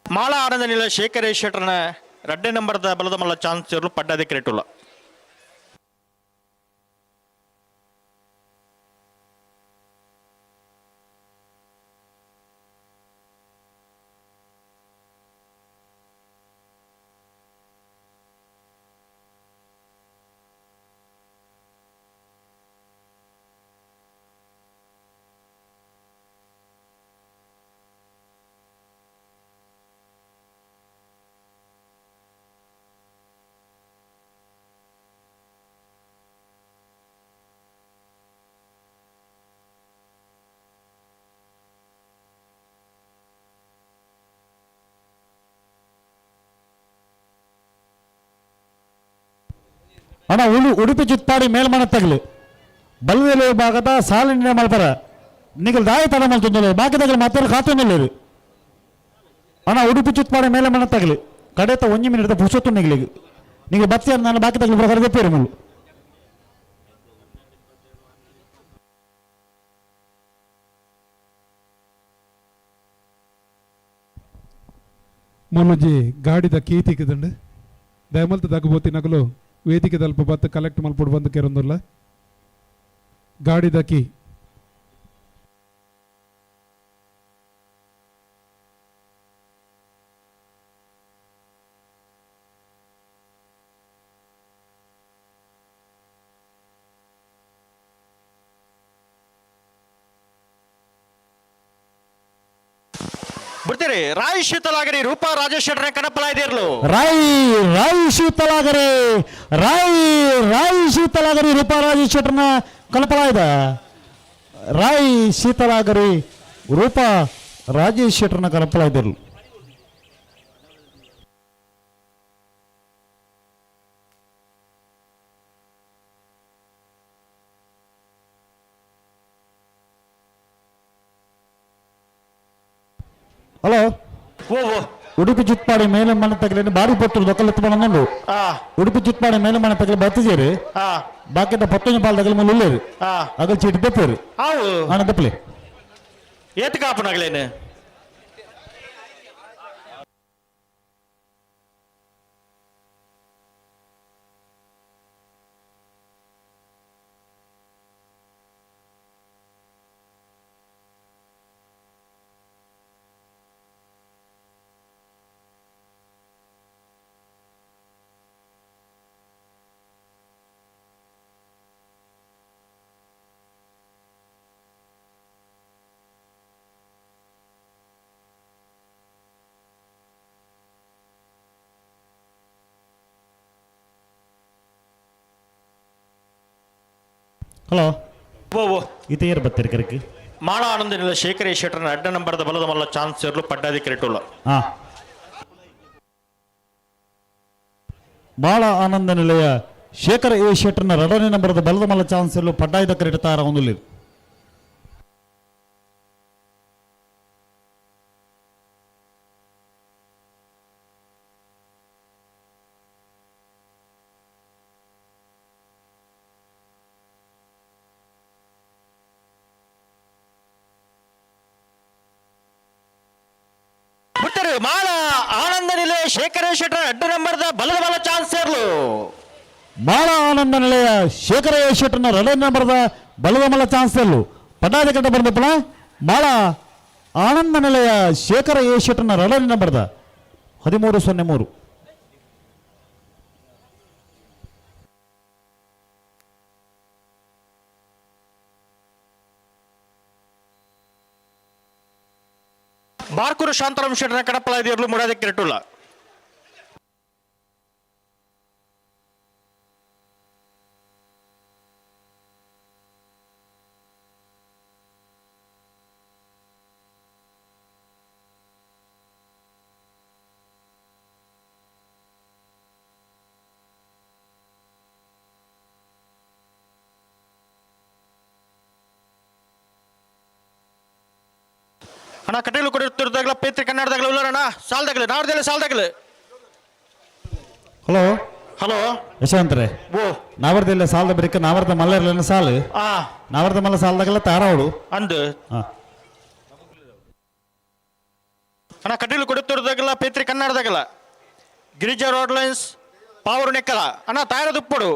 ಮಾಳ ಆನಂದ ನಿಲ ಶೇಖರೇಶ್ ಶೆಟ್ಟರ್ನ 2 ನಂಬರ್ದ ಬಲದ ಮಲ್ಲ ಚಾನ್ಸ್ ಇರಲು ಪಡ್ಡಾದೆ ಕೆರೆಟುಳ ಅಣ್ಣ ಉಡುಪಿ ಚಿತ್ಪಾಡಿ ಮೇಲ್ಮನೆ ತಗಲಿ ಬಲದಲ್ಲಿ ಭಾಗದ ಸಾಲಿನ ಮಲ್ಪರ ನಿಗಲ್ ದಾಯಿ ತಡ ಮಲ್ತೊಂದು ಬಾಕಿ ತಗಲಿ ಮತ್ತೆ ಖಾತೆನಲ್ಲಿ ಅಣ್ಣ ಉಡುಪಿ ಚಿತ್ಪಾಡಿ ಮೇಲ್ಮನೆ ತಗಲಿ ಕಡೆತ 1 ಮಿನಿಟ್ ಪುರುಷತ್ತು ನಿಗಲಿಗೆ ನೀವು ಬತ್ತಿ ನಾನು ಬಾಕಿ ತಗಲಿ ಪ್ರಕಾರ ತೆಪ್ಪೇರಿ ಮಲ್ಲು ಮೊಲೊಂಜಿ ಗಾಡಿದ ಕೀ ತಿಕ್ಕಿದಂಡು ದಯಮಲ್ತ ತಗಬೋತಿ ನಗಲು ವೇದಿಕೆ ತಲ್ಪ ಬತ್ತು ಕಲೆಕ್ಟ್ ಮಲ್ಪಡು ಬಂದು ಕೆರೊಂದುಲ್ಲ ಗಾಡಿದ ಕೀ ಬರ್ತೀರಿ ರಾಯ್ ಶೀತಲಾಗರಿ ರೂಪಾ ರಾಜೇಶ್ ಶೆಟ್ರೆ ಕನಪಲಾಯ್ದಿರ್ಲು ರಾಯ್ ಶೀತಲಾಗರಿ ರಾಯ್ ಶೀತಲಾಗರಿ ರೂಪಾ ರಾಜೇಶ್ ಶೆಟ್ರನ ಕನಪಲಾಯ್ದ ರಾಯ್ ಶೀತಲಾಗರಿ ರೂಪಾ ರಾಜೇಶ್ ಶೆಟ್ರನ ಕನಪಲಾಯ್ದಿರ್ಲು ಹಲೋ ಉಡುಪಿ ಚಿತ್ಪಾಡಿ ಮೇಲೆ ಮನೆ ತಗಲಿ ಬಾರಿ ಪೊಟ್ಟು ದೊಕ್ಕಲೆತ್ತು ಬಂದು ಉಡುಪಿ ಚಿತ್ಪಾಡಿ ಮೇಲೆ ಮನೆ ತಗಲಿ ಬತ್ತಿಜೇರಿ ಬಾಕಿದ ಪೊತ್ತೊಂದು ಪಾಲ್ ತಗಲಿ ಮೇಲೆ ಉಳ್ಳೇರಿ ಅಗಲ್ ಚೀಟಿ ದಪ್ಪೇರಿ ಹಣ ದಪ್ಪಲಿ ಏತ್ ಕಾಪನಾಗ್ಲೇನು ಹಲೋ ಈತ ಏರ್ ಬರ್ತೀರಿ ಕರೆಕ್ಟ್ ಮಾಳ ಆನಂದನಿಲ್ಲ ಶೇಖರ ಶೆಟ್ಟರ್ನ ಅಡ್ಡ ನಂಬರ್ದ ಬಲದ ಮಲ್ಲ ಚಾನ್ಸ್ ಇರಲು ಪಡ್ಡಾದಿ ಕೆರೆಟುಲ್ಲ ಬಾಳ ಆನಂದ ನಿಲಯ ಶೇಖರ ಎ ಶೆಟ್ಟರ್ನ ರಡನೇ ನಂಬರ್ದ ಬಲದ ಮಲ್ಲ ಚಾನ್ಸ್ ಇರಲು ಪಡ್ಡಾಯ್ದ ಕರೆಟಾರ ಹೊಂದಲಿ ಮಾಳ ಆನಂದ ನಿಲಯ ಶೇಖರ ಶೆಟ್ಟರ್ ಅಡ್ಡ ನಂಬರ್ದ ಬಲದ ಬಲ ಚಾನ್ಸ್ ಇರ್ಲು ಬಾಳ ಆನಂದ ನಿಲಯ ಶೇಖರ ಎ ಶೆಟ್ಟರ್ನ ರಡನೇ ನಂಬರ್ದ ಬಲದ ಮಲ್ಲ ಚಾನ್ಸ್ ಇರಲು ಪಡ್ಡಾಯ್ದ ಕಟ್ಟ ಬಂದಪ್ಪಳ ಬಾಳ ಆನಂದ ನಿಲಯ ಶೇಖರ ಎ ಶೆಟ್ಟರ್ನ ರಡನೇ ನಂಬರ್ದ 1303 ಬಾರ್ಕೂರು ಶಾಂತರಾಮ್ ಶೆಟ್ಟರ್ನ ಕಡಪಲಾಯ್ದಿರ್ಲು ಮುಡಾದಿ ಕೆರೆಟುಲ್ಲ ಅಣ್ಣ ಕಟೀಲು ಕೊಡಿರ್ತಿರ್ದಾಗಲ ಪೇತ್ರಿ ಕನ್ನಡದಾಗಲ ಉಳ್ಳರಣ್ಣ ಸಾಲ್ದಾಗಲಿ ನಾಡ್ದಲ್ಲಿ ಸಾಲ್ದಾಗಲಿ ಹಲೋ ಹಲೋ ಯಶವಂತ್ರೆ ನಾವರ್ದಿಲ್ಲ ಸಾಲದ ಬರೀಕ ನಾವರ್ದ ಮಲ್ಲ ಇರಲಿಲ್ಲ ಸಾಲು ನಾವರ್ದ ಮಲ್ಲ ಸಾಲದಾಗಲ್ಲ ತಾರಾವಳು ಅಂದು ಅಣ್ಣ ಕಟೀಲು ಕೊಡುತ್ತಿರೋದಾಗಲ್ಲ ಪೇತ್ರಿ ಕನ್ನಡದಾಗಲ್ಲ ಗಿರಿಜಾ ರೋಡ್ ಲೈನ್ಸ್ ಪಾವೂರು ನೆಕ್ಕಲ ಅಣ್ಣ ತಾಯರದ ಉಪ್ಪಡು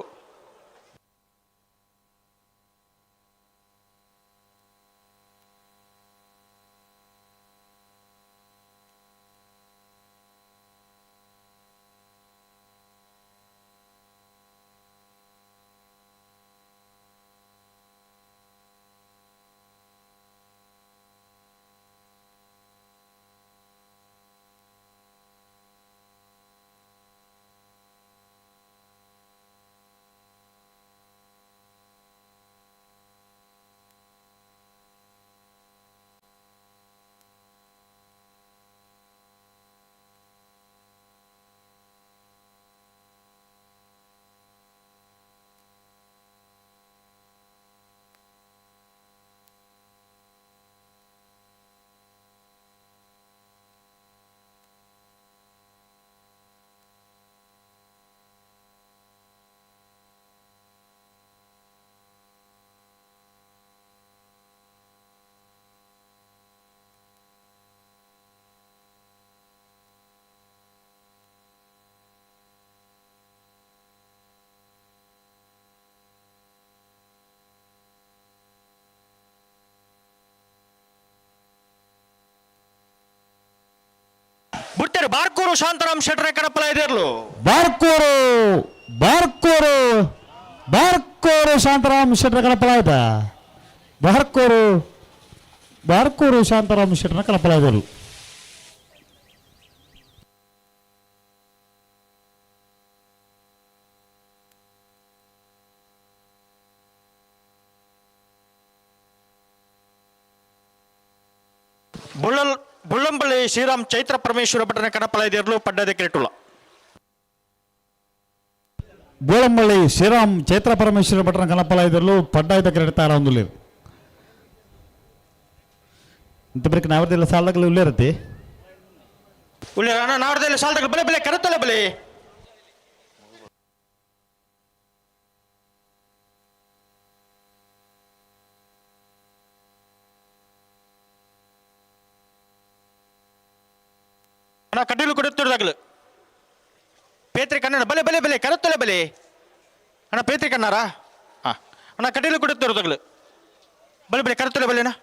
ಬಾರ್ಕೂರು ಶಾಂತಾರಾಮ್ ಶೆಟ್ರೆ ಕಡಪಲ ಇದಿರ್ಲು ಬಾರ್ಕೋರು ಬಾರ್ಕೋರು ಬಾರ್ಕೋರು ಶಾಂತಾರಾಮ್ ಶೆಟ್ರ ಕಳಪಲ ಆಯ್ತ ಬಾರ್ಕೋರು ಬಾರ್ಕೋರು ಶಾಂತಾರಾಮ್ ಶೆಟ್ರನ ಕಳಪಲ ಇದ್ದರು. ಬುಳ್ಳಂಬಳ್ಳಿ ಶ್ರೀರಾಮ್ ಚೈತ್ರ ಪರಮೇಶ್ವರ ಭಟ್ರನ ಕಡಪಲ ಇದಿರ್ಲು ಪಡ್ಡದ ಕೆರೆಟುಳ. ಬೋಳಂಬಳ್ಳಿ ಶ್ರೀರಾಮ್ ಚೈತ್ರ ಪರಮೇಶ್ವರ ಭಟ್ರನ ಕನಪಲ ಇದ್ರಲ್ಲೂ ಪಡ್ಡಾಯ್ತ ಕೆರೆಡ್ತಾರ ಒಂದು ಇಂತ ಬರೀ ನಾವರ್ದೆಲ್ಲ ಸಾಲಗಳು ಉಳ್ಳೇ ಇರತ್ತೆ ನಾವರ್ದಲ್ಲಿ ಸಾಲದಾಗ ಬಲೆ ಬೆಲೆ ಕರೆತಲೆ ಬಲೆ ಕಡ್ಡಿಲು ಕೊಡುತ್ತಿರುವಾಗಲು ಪೇತ್ರಿ ಕನ್ನಡ ಬಲೆ ಬಲೆ ಬೆಲೆ ಕರುತ್ತಲೆ ಬೆಲೆ ಅಣ್ಣ ಪೇತ್ರಿ ಕಣ್ಣಾರಾ ಹಾ ಅಣ್ಣ ಕಡ್ಡಿಲು ಕೊಡುತ್ತಿರೋದಾಗಲು ಬಲೆ ಬೆಲೆ ಕರುತ್ತಲೆ ಬೆಲೆನಾ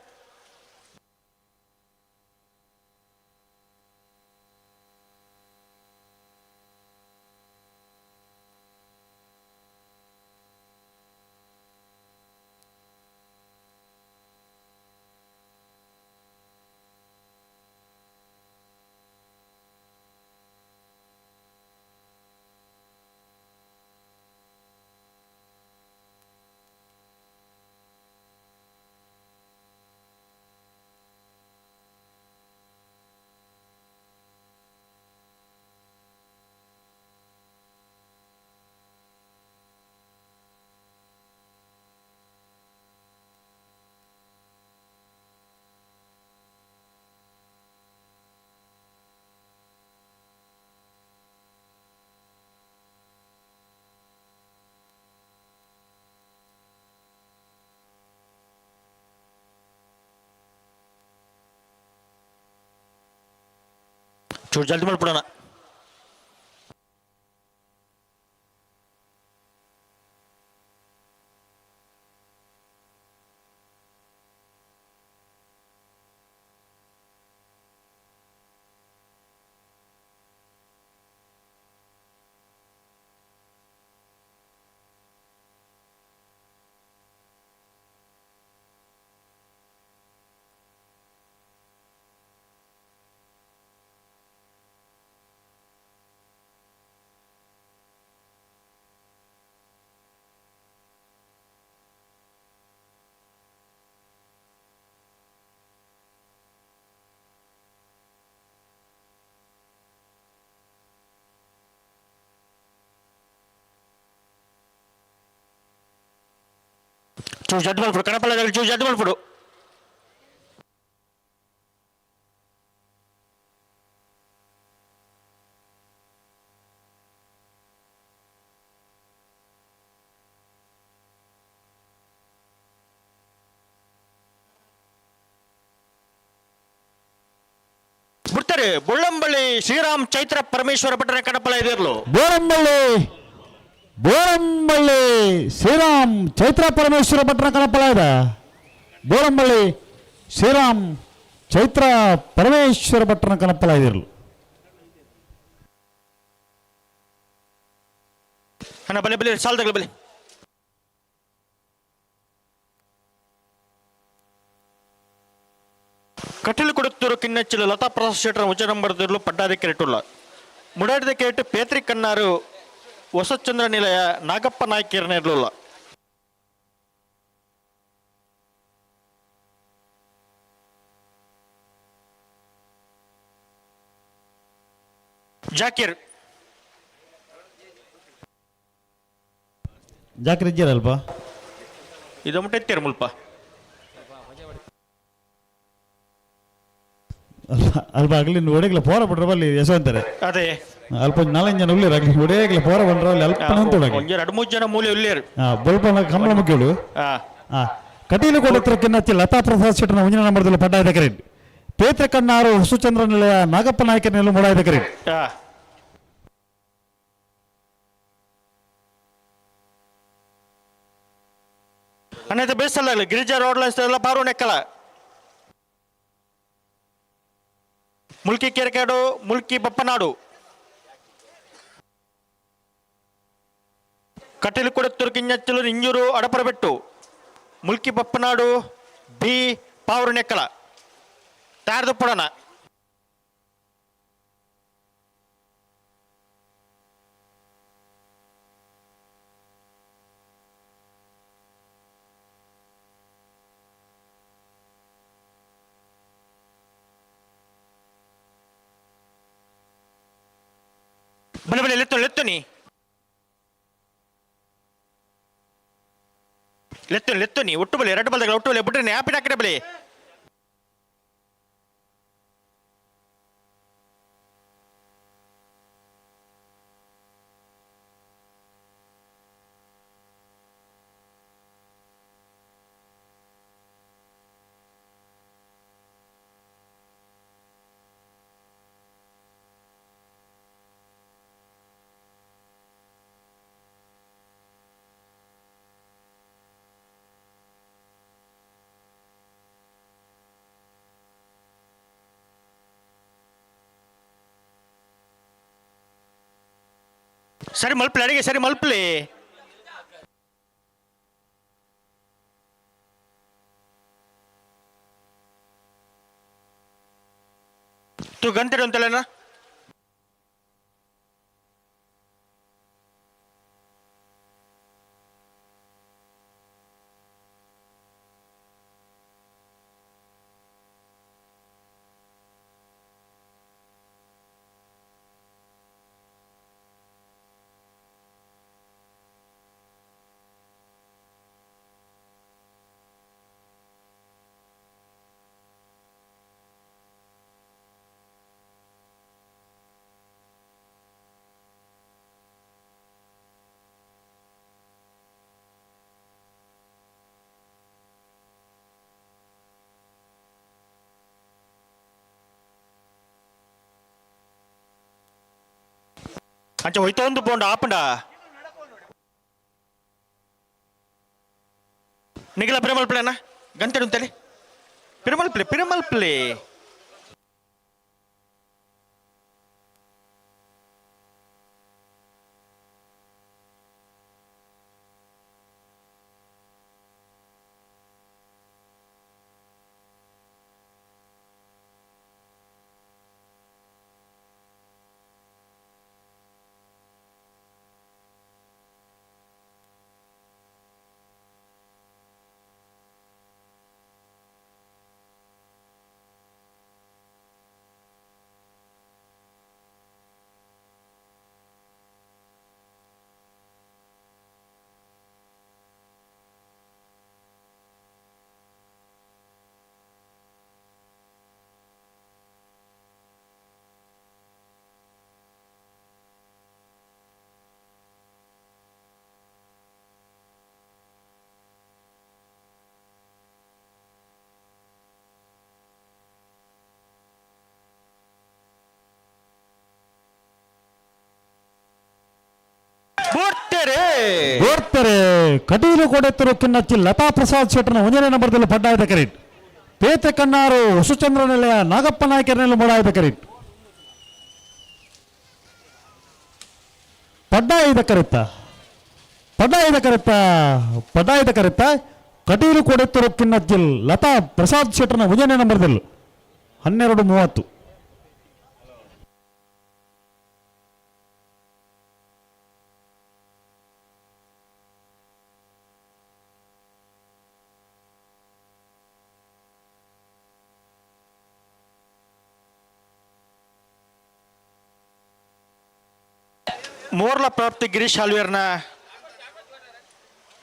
ಚೂರು ಜಲ್ದಿ ಮಾಡ್ಬಿಡೋಣ. ಚೂರು ಜಡ್ಡು ಮಾಡ್ಬಿಡು ಕಣಪಲ್ಲ ಚೂರು ಜಡ್ಡು ಮಾಡ್ಬಿಡು. ಬಿಡ್ತಾರೆ ಬುಳ್ಳಂಬಳ್ಳಿ ಶ್ರೀರಾಮ್ ಚೈತ್ರ ಪರಮೇಶ್ವರ ಭಟ್ರನ ಕಣಪಲ ಇದಿರ್ಲು ಬೋಳಂಬಳ್ಳಿ ಬೋಳಂಬಳ್ಳಿ ಶ್ರೀರಾಮ್ ಚೈತ್ರ ಪರಮೇಶ್ವರ ಭಟ್ರನ ಕನಪಲ ಇದೆ. ಬೋಳಂಬಳ್ಳಿ ಶ್ರೀರಾಮ್ ಚೈತ್ರ ಪರಮೇಶ್ವರ ಭಟ್ರನ ಕನಪಲ ಇದಿರಲು ಅಣ್ಣ ಬಲೆ ಬಲೆ ಸಾಲದಾಗ ಬಲೆ ಕಟೀಲು ಕೊಡುತ್ತಿರು ಕಿನ್ನಚ್ಚಿಲು ಲತಾ ಪ್ರಸಾದ್ ಶೆಟ್ಟರ ಉಚ್ಚರಂ ಬರೆದಿರಲು ಪಡ್ಡಾದ ಕೆರೆಟುಲ್ಲ ಮುಡಾಡಿದ ಕೇಟು ಪೇತ್ರಿ ಕಣ್ಣಾರು ಹೊಸಚಂದ್ರ ನಿಲಯ ನಾಗಪ್ಪ ನಾಯ್ಕರನ್ನ ಇರಲಿಲ್ಲ. ಜಾಕೀರ್ ಜಾಕಿರ್ ಇದ್ದೀರಲ್ಪ ಇದು ಮುಟ್ಟೈತೀರ ಮುಲ್ಪ ಅಲ್ಪ ಆಗಲಿ ಒಡೆಗ್ಲ ಪೋರ ಬಿಡ್ರ ಬಲ್ಲಿ ಯಶವಂತಾರೆ ಅದೇ ಅಲ್ಪ 4 ಜನ ಉಳ್ಳೇರು ಆಗಲಿ ಒಡೆಗ್ಲ ಪೋರ ಬಂದ್ರ ಅಲ್ಲಿ ಅಲ್ಪ ನಂತೊಳಗೆ ಒಂಜೆ 2-3 ಜನ ಮೂಲೆ ಉಳ್ಳೇರು ಬಲ್ಪ ಕಂಬಳ ಮುಖ್ಯಳು ಕಟೀಲು ಕೊಡತ್ರ ಕಿನ್ನಚ್ಚಿ ಲತಾ ಪ್ರಸಾದ್ ಶೆಟ್ಟನ ಮುಂಜಿನ ನಂಬರ್ದಲ್ಲಿ ಪಡ್ಡಾಯ್ದ ಕರೆಂಟ್ ಪೇತ್ರ ಕಣ್ಣಾರು ಹೊಸಚಂದ್ರ ನಿಲಯ ನಾಗಪ್ಪ ನಾಯ್ಕರನೆಲ್ಲ ಮುಡಾಯ್ದ ಕರೆಂಟ್ ಅನ್ನೈತೆ ಬೇಸಲ್ಲ ಗಿರಿಜಾ ರೋಡ್ ಎಲ್ಲ ಪಾರು ನೆಕ್ಕಲ ಮುಲ್ಕಿ ಕೆರೆಕಾಡು ಮುಲ್ಕಿ ಬಪ್ಪನಾಡು ಕಟೀಲು ಕೊಡತ್ತೂರು ಕಿಂಜಚ್ಚಲು ಇಂಜೂರು ಅಡಪರಬೆಟ್ಟು ಮುಲ್ಕಿ ಬಪ್ಪನಾಡು ಬಿ ಪಾವರು ನೆಕ್ಕಲ ತಾರದು ಪುಡನ ಬಲೆ ಬಲೆ ಲೆತ್ತುನಿ ಲೆತ್ತುನಿ ಒಟ್ಟು ಬಲೆ ಎರಡು ಬಲ್ದಗಳ ಒಟ್ಟು ಬಲೆ ಬಿಟ್ರೆ ಆಪಿನ ಹಾಕಿರ ಬಲೆ ಸರಿ ಮಲ್ಪಲೆ ಅಡಿಗೆ ಸರಿ ಮಲ್ಪಲೆ ತು ಗಂಟೆ ಅಂತಲೇನಾ ಅಂಚ ಹೋಯ್ತೊಂದು ಪೋಂಡ ಆಪಂಡ ನಿಗಲ ಪಿರಮಲ್ಪಲೆನ ಗಂಟೆ ಉಂತಲಿ ಪಿರಮಲ್ಪಲೆ ಗೋಡ್ತಾರೆ ಕಟೀಲು ಕೊಡೆತ್ತರು ಕಿನ್ನಚ್ಚಿ ಲತಾ ಪ್ರಸಾದ್ ಶೆಟ್ಟರ್ನ 1ನೇ ನಂಬರ್ದಲ್ಲಿ ಪಡ್ಡಾಯದ ಕರೀಟ್ ಪೇತೆ ಕಣ್ಣಾರು ಹೊಸಚಂದ್ರ ನಿಲಯ ನಾಗಪ್ಪ ನಾಯಕರನಲ್ಲಿ ಮೂಡಾಯದ ಕರೀಟ್ ಪಡ್ಡಾಯದ ಕರೆತ್ತ ಕಟೀಲು ಕೊಡೆತ್ತರು ಕಿನ್ನಚ್ಚಿಲ್ ಲತಾ ಪ್ರಸಾದ್ ಶೆಟ್ಟರ್ನ 1ನೇ ನಂಬರ್ದಲ್ಲಿ 12:30. ಮೋರ್ಲ ಪ್ರಾಪ್ತಿ ಗಿರೀಶ್ ಹಾಲ್ವೇರ್ನ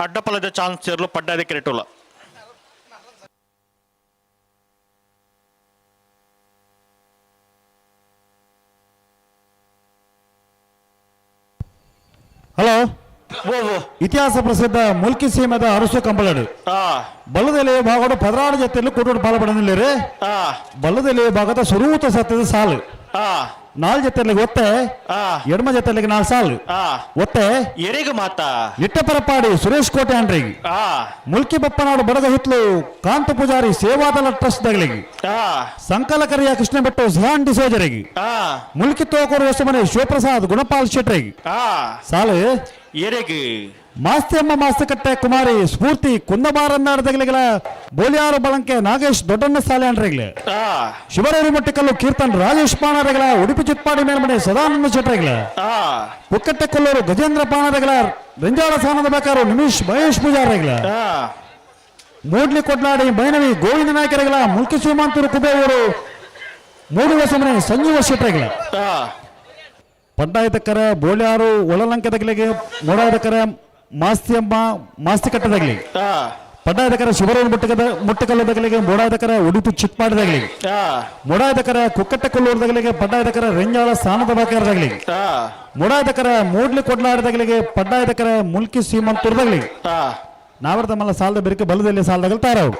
ಅಡ್ಡಪಲದ ಚಾನ್ಸ್ ಇರಲು ಪಡ್ಡಾದ ಕೆರೆಟೋಲ ಹಲೋ ಇತಿಹಾಸ ಪ್ರಸಿದ್ಧ ಮುಲ್ಕಿ ಸೀಮದ ಅರಸು ಕಂಬಳಡು ಬಲ್ಲದೆಲೆ ಭಾಗದ 16 ಜೊತೆಯಲ್ಲಿ ಕೂಟೋಡು ಪಾಲ್ಪಡಲಿಲ್ಲ ಬಲ್ಲದೆಲೆ ಭಾಗದ ಸುರೂತ ಸತ್ಯದ ಸಾಲು ನಾಲ್ ಜೊತೆಲಿಗೆ ಒತ್ತೆ ಎಡಮ ಜೊತೆಲಿಗೆ 4 ಸಾಲು ಒತ್ತೆ ಎರಿಗ ಮಾತಾ ನಿಟ್ಟಪರಪಾಡಿ ಸುರೇಶ್ ಕೋಟೆ ಅಂಡ್ರಿಗೆ ಮುಲ್ಕಿ ಬಪ್ಪನಾಡು ಬಡಗ ಹಿತ್ಲು ಕಾಂತ ಪೂಜಾರಿ ಸೇವಾದಳ ಟ್ರಸ್ಟ್ ದಗಳಿಗೆ ಸಂಕಲಕರಿಯ ಕೃಷ್ಣ ಭಟ್ಟು ಝಿಯಾನ್ ಡಿಸೋಜರಿಗೆ ಮುಲ್ಕಿ ತೋಕೂರು ಹೊಸಮನೆ ಶಿವಪ್ರಸಾದ್ ಗುಣಪಾಲ್ ಶೆಟ್ರಿಗೆ ಸಾಲು ಎರೆಗೆ ಮಾಸ್ತಿಯಮ್ಮ ಮಾಸ್ತಕಟ್ಟೆ ಕುಮಾರಿ ಸ್ಫೂರ್ತಿ ಕುಂದಬಾರನ್ನಾಡದಗಲಿಗಳ ಬೋಲಿಯಾರು ಬಳಂಕೆ ನಾಗೇಶ್ ದೊಡ್ಡಣ್ಣ ಸಾಲೆ ಅಂಡ್ರೆಗ್ಲೆ ಶಿವರೇರಿ ಮೊಟ್ಟಿಕಲ್ಲು ಕೀರ್ತನ್ ರಾಜೇಶ್ ಪಾಣರೆಗಳ ಉಡುಪಿ ಚಿಟ್ಪಾಡಿ ಮೇಲ್ಮನೆ ಸದಾನಂದ ಶೆಟ್ರೆಗ್ಲ ಕುಕ್ಕಟ್ಟೆ ಕೊಲ್ಲೂರು ಗಜೇಂದ್ರ ಪಾಣರೆಗಳ ರಂಜಾಳ ಸಾನದ ಬೇಕಾರು ನಿಮಿಷ್ ಮಹೇಶ್ ಪೂಜಾರೆಗ್ಲ ಮೂಡ್ಲಿ ಕೊಡ್ಲಾಡಿ ಬೈನವಿ ಗೋವಿಂದ ನಾಯಕರೆಗಳ ಮುಲ್ಕಿ ಶಿವಮಾಂತೂರು ಕುಬೇವರು ಮೂಡು ಹೊಸಮನೆ ಸಂಜೀವ ಶೆಟ್ರೆಗ್ಲ ಪಡ್ಡಾಯತಕ್ಕರ ಬೋಳ್ಯಾರು ಒಳಲಂಕದಗಲಿಗೆ ಮೂಡಾಯತಕ್ಕರ ಮಾಸ್ತಿಯಮ್ಮ ಮಾಸ್ತಿಕಟ್ಟದಾಗಲಿ ಪಡ್ಡಾಯತಕ್ಕರ ಶಿವರೂರು ಮುಟ್ಟಕಲ್ಲದಗಲಿಗೆ ಮೂಡಾಯತಕ್ಕರ ಉಡುಪಿ ಚಿಟ್ಪಾಡದಾಗಲಿ ಮೂಡಾಯತಕ್ಕರ ಕುಕ್ಕಟ್ಟೆ ಕೊಲ್ಲೂರದಾಗಲಿಗೆ ಪಡ್ಡಾಯತಕ್ಕರ ರೆಂಜಾಳ ಸ್ಥಾನದ ಬಾಕರದಾಗಲಿ ಮೂಡಾಯತಕ್ಕರ ಮೂಡ್ಲಿ ಕೊಡ್ಲಾಡದಾಗಲಿಗೆ ಪಡ್ಡಾಯತಕ್ಕರ ಮುಲ್ಕಿ ಸೀಮಂತೂರದಾಗಲಿ ನಾವರ್ತ ಮಲ್ಲ ಸಾಲದ ಬೆರಕೆ ಬಲದಲ್ಲಿ ಸಾಲದಾಗಲ್ ತಾರವು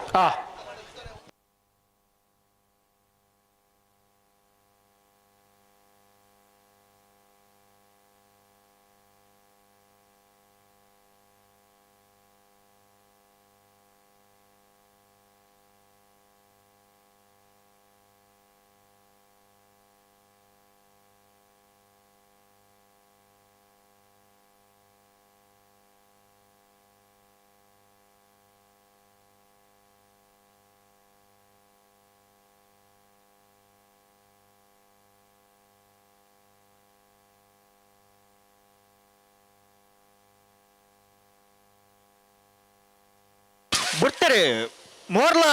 ಬಿಡ್ತಾರೆ ಮೋರ್ಲ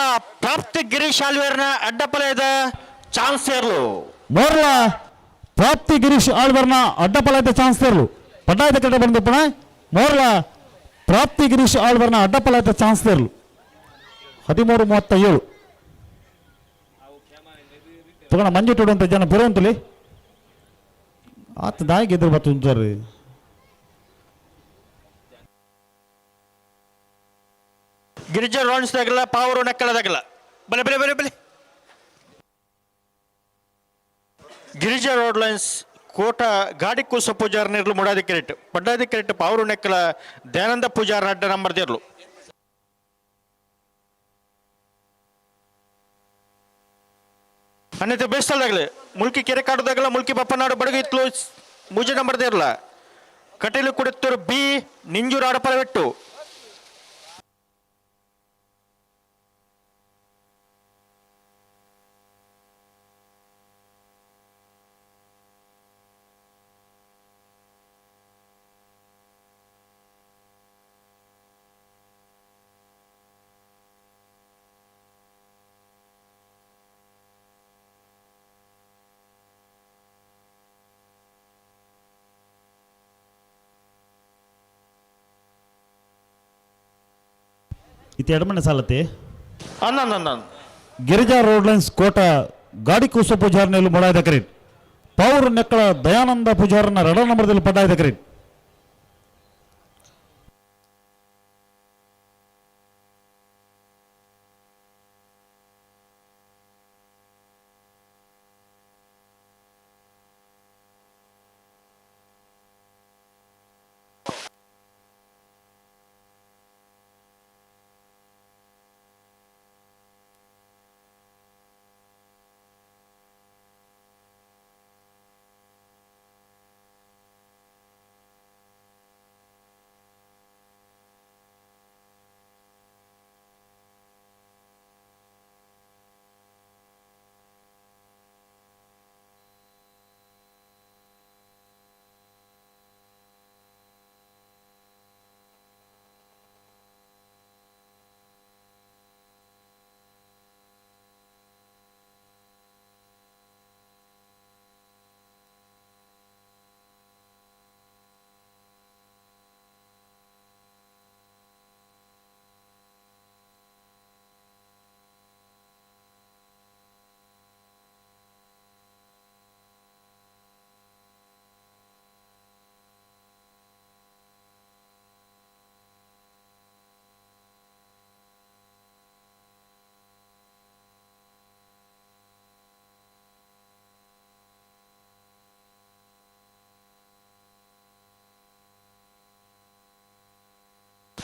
ಪ್ರಾಪ್ತಿ ಗಿರೀಶ್ ಆಳ್ವೇರ್ನ ಅಡ್ಡಪಲಯದ ಚಾನ್ಸ್ ಸೇರ್ಲು ಮೋರ್ಲ ಪ್ರಾಪ್ತಿ ಗಿರೀಶ್ ಆಳ್ವರ್ನ ಅಡ್ಡಪಲಯದ ಚಾನ್ಸ್ ಸೇರ್ಲು ಪಡ್ಡಾಯದ ಕಡೆ ಬಂದು ಪುಣ ಮೋರ್ಲ ಪ್ರಾಪ್ತಿ ಗಿರೀಶ್ ಆಳ್ವರ್ನ ಅಡ್ಡಪಲಯದ ಚಾನ್ಸ್ ಸೇರ್ಲು 13:37 ತಗೊಂಡ ಮಂಜು ಅಂತ ಜನ ಬರುವಂತಲಿ ಆತ ದಾಯಿಗೆ ಎದುರು ಬರ್ತುಂತಾರೆ ಗಿರಿಜಾ ರಾನ್ಸ್ ದಗಲ ಪಾವರು ನೆಕ್ಕಳದಾಗಲ್ಲ ಬಲೆ ಬಲೆ ಬಲೆ ಬಲೆ ಗಿರಿಜಾ ರೋಡ್ ಲೈನ್ಸ್ ಕೋಟ ಗಾಡಿ ಕೂಸ ಪೂಜಾರ ನಿರ್ಲು ಮುಡಾದಿ ಕ್ರೆಟ್ ಪಡ್ಡಾದಿ ಕ್ರೆಟ್ ಪಾವರು ನೆಕ್ಕಲ ದಯಾನಂದ ಪೂಜಾರ ಅಡ್ಡ ನಂಬರ್ ದೇರ್ಲು ಅನ್ನತೆ ಬೇಸ್ತಲ್ದಾಗಲಿ ಮುಲ್ಕಿ ಕೆರೆ ಕಾಡುದಾಗಲ್ಲ ಮುಲ್ಕಿ ಬಪ್ಪನಾಡು ಬಡಗಿತ್ಲು ಮೂಜೆ ನಂಬರ್ ದೇರ್ಲ ಕಟೀಲು ಕುಡಿತೂರು ಬಿ ನಿಂಜೂರು ಆಡಪಲ ಬಿಟ್ಟು ಇತ್ತು ಎಡಮನೆ ಸಾಲತ್ತೆ ಅನ್ನ ಗಿರಿಜಾ ರೋಡ್ ಲೈನ್ಸ್ ಕೋಟ ಗಾಡಿ ಕೂಸ ಪೂಜಾರನಲ್ಲಿ ಮೊಡಾಯ್ದ ಕರೀಟ್ ಪೌರ್ ನೆಕ್ಕಳ ದಯಾನಂದ ಪೂಜಾರನ ರಡ ನಂಬರ್ದಲ್ಲಿ ಪಡ್ಡಾಯ್ದ ಕರೀಟ್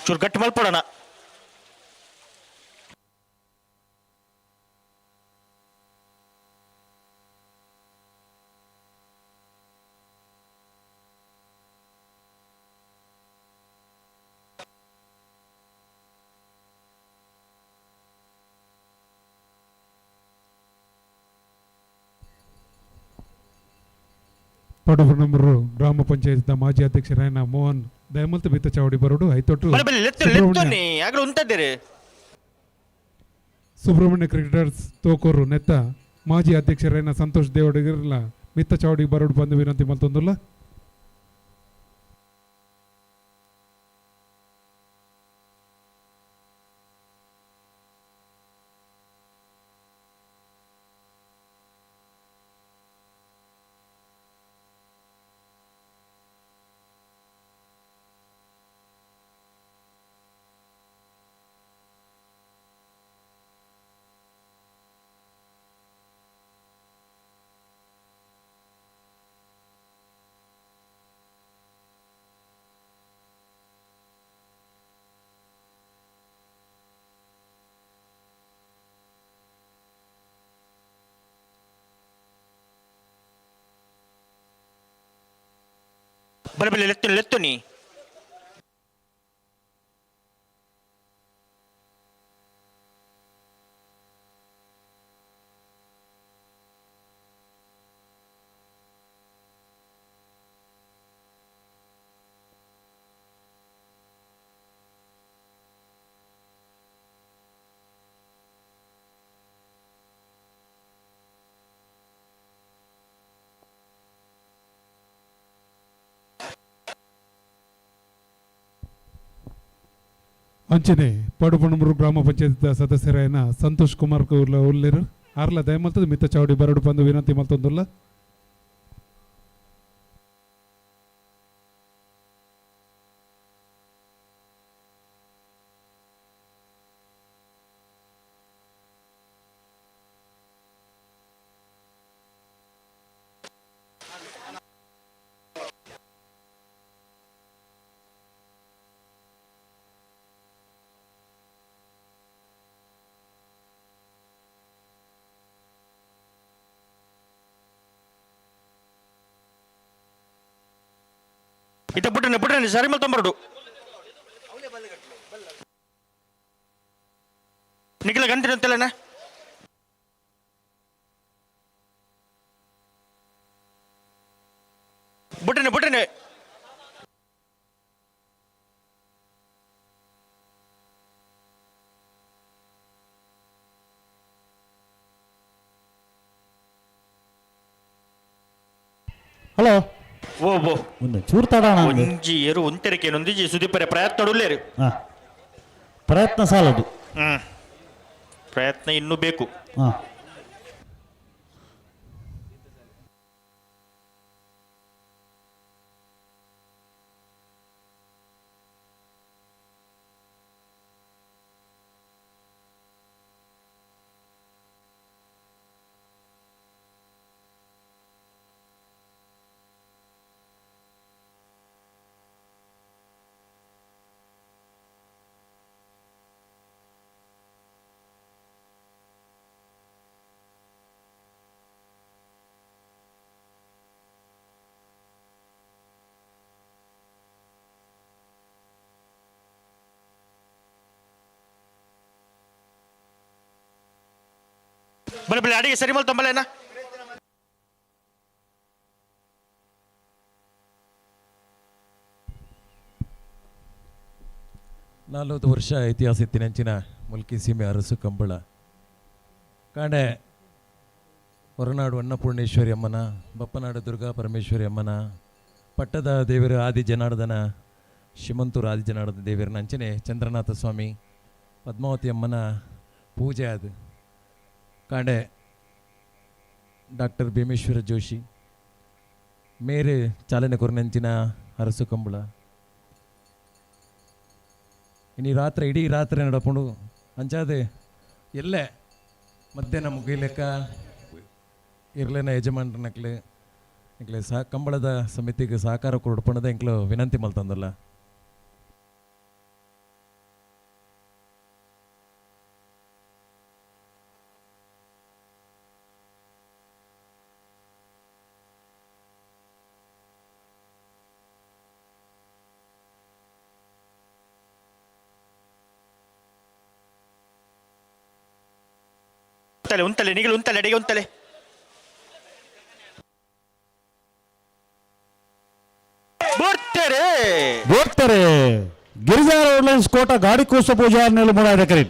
ಚೂರು ಗಟ್ಟಿ ಮಲ್ಪಡೋಣ. ಪಡುಬನಮರು ಗ್ರಾಮ ಪಂಚಾಯತ್ ಮಾಜಿ ಅಧ್ಯಕ್ಷರಾಯನ ಮೋಹನ್ ದಯಮಲ್ತ ಬಿತ್ತ ಚಾವಡಿ ಬರೋಡು ಐತೊಟ್ಟು ಸುಬ್ರಹ್ಮಣ್ಯ ಕ್ರಿಕೆಟರ್ಸ್ ತೋಕೋರು ನೆತ್ತ ಮಾಜಿ ಅಧ್ಯಕ್ಷರಾಯನ ಸಂತೋಷ್ ದೇವಡಿಗಿರಲ್ಲ ಮಿತ್ತ ಚಾವಡಿ ಬರೋಡು ಬಂದು ವಿನಂತಿ ಮಲ್ತೊಂದುಲ್ಲ. ಬಲಬಲಿ ಲೆತ್ತು ನೀ ಅಂಚನೆ ಪಡುಪಣಮರು ಗ್ರಾಮ ಪಂಚಾಯತ್ ಸದಸ್ಯರಾಯನ ಸಂತೋಷ್ ಕುಮಾರ್ ಉಲ್ಲೇರು ಆರ್ಲ ದಯಮಲ್ತದ ಮಿತ್ತ ಚಾವಡಿ ಬರಡು ಬಂದು ವಿನಂತಿ ಮಲ್ತೊಂದುಲ್ಲ. ಇತ್ತ ಬಿಟ್ರೆ ಸರಿ ಮೇಲೆ ತೊಂಬರ್ಡು ನಿಖಿಲ ಗಂಟಿನ ಅಂತಲ್ಲಣ್ಣ ಬಿಟ್ರೆ ಹಲೋ ಓ ಒಂದು ಚೂರು ತಡೋಣ ಒಂಜಿ ಏರು ಒಂತೆರಕೆ ನೊಂದಿಜಿ ಸುದೀಪರೆ ಪ್ರಯತ್ನ ತೊಡಲೇರು ಪ್ರಯತ್ನ ಸಾಲದು. ಪ್ರಯತ್ನ ಇನ್ನೂ ಬೇಕು. ಬಲೆ ಅಡಿಗೆ ಸರಿ ಮಲ್ ತೊಂಬಲೇನ ನಲವತ್ತು ವರ್ಷ ಇತಿಹಾಸ ಇತ್ತಿನಂಚಿನ ಮುಲ್ಕಿ ಸೀಮೆ ಅರಸು ಕಂಬಳ ಕಾಂಡೆ ಹೊರನಾಡು ಅನ್ನಪೂರ್ಣೇಶ್ವರಿ ಅಮ್ಮನ, ಬಪ್ಪನಾಡು ದುರ್ಗಾ ಪರಮೇಶ್ವರಿ ಅಮ್ಮನ, ಪಟ್ಟದ ದೇವರ ಆದಿ ಜನಾರ್ದನ, ಶಿಮಂತೂರು ಆದಿ ಜನಾರ್ದನ ದೇವರ ಅಂಚನೆ ಚಂದ್ರನಾಥ ಸ್ವಾಮಿ, ಪದ್ಮಾವತಿ ಅಮ್ಮನ ಪೂಜೆ ಅದು ಕಾಂಡೆ ಡಾಕ್ಟರ್ ಭೀಮೇಶ್ವರ ಜೋಶಿ ಮೇರೆ ಚಾಲನೆ ಕೊರನಂಚಿನ ಅರಸು ಕಂಬಳ ಇನ್ನು ರಾತ್ರಿ ಇಡೀ ರಾತ್ರಿ ನಡ್ಕೊಂಡು ಅಂಚಾದೆ ಎಲ್ಲೇ ಮಧ್ಯಾಹ್ನ ಮುಗಿಲೆಕ್ಕ ಇರ್ಲೇನ ಯಜಮಾನ್ರನಕ್ಲೆ ಇಂಕ್ಲೆ ಕಂಬಳದ ಸಮಿತಿಗೆ ಸಹಕಾರ ಕೊಡ್ಪಣದ ಇಂಕ್ಲು ವಿನಂತಿ ಮಲ್ತಂದಲ್ಲ. ಉಂತಲೆ ನಿಗಿಲು ಉಂತಲೆ ಅಡಿಗೆ ಉಂತಲೆ ಬೋರ್ತಾರೆ ಗಿರಿಜಾ ರೋಡ್ಲೈನ್ಸ್ ಕೋಟ ಗಾಡಿ ಕೂಸ ಪೂಜಾರ್ನಲ್ಲಿ 3 ಎಕರೆ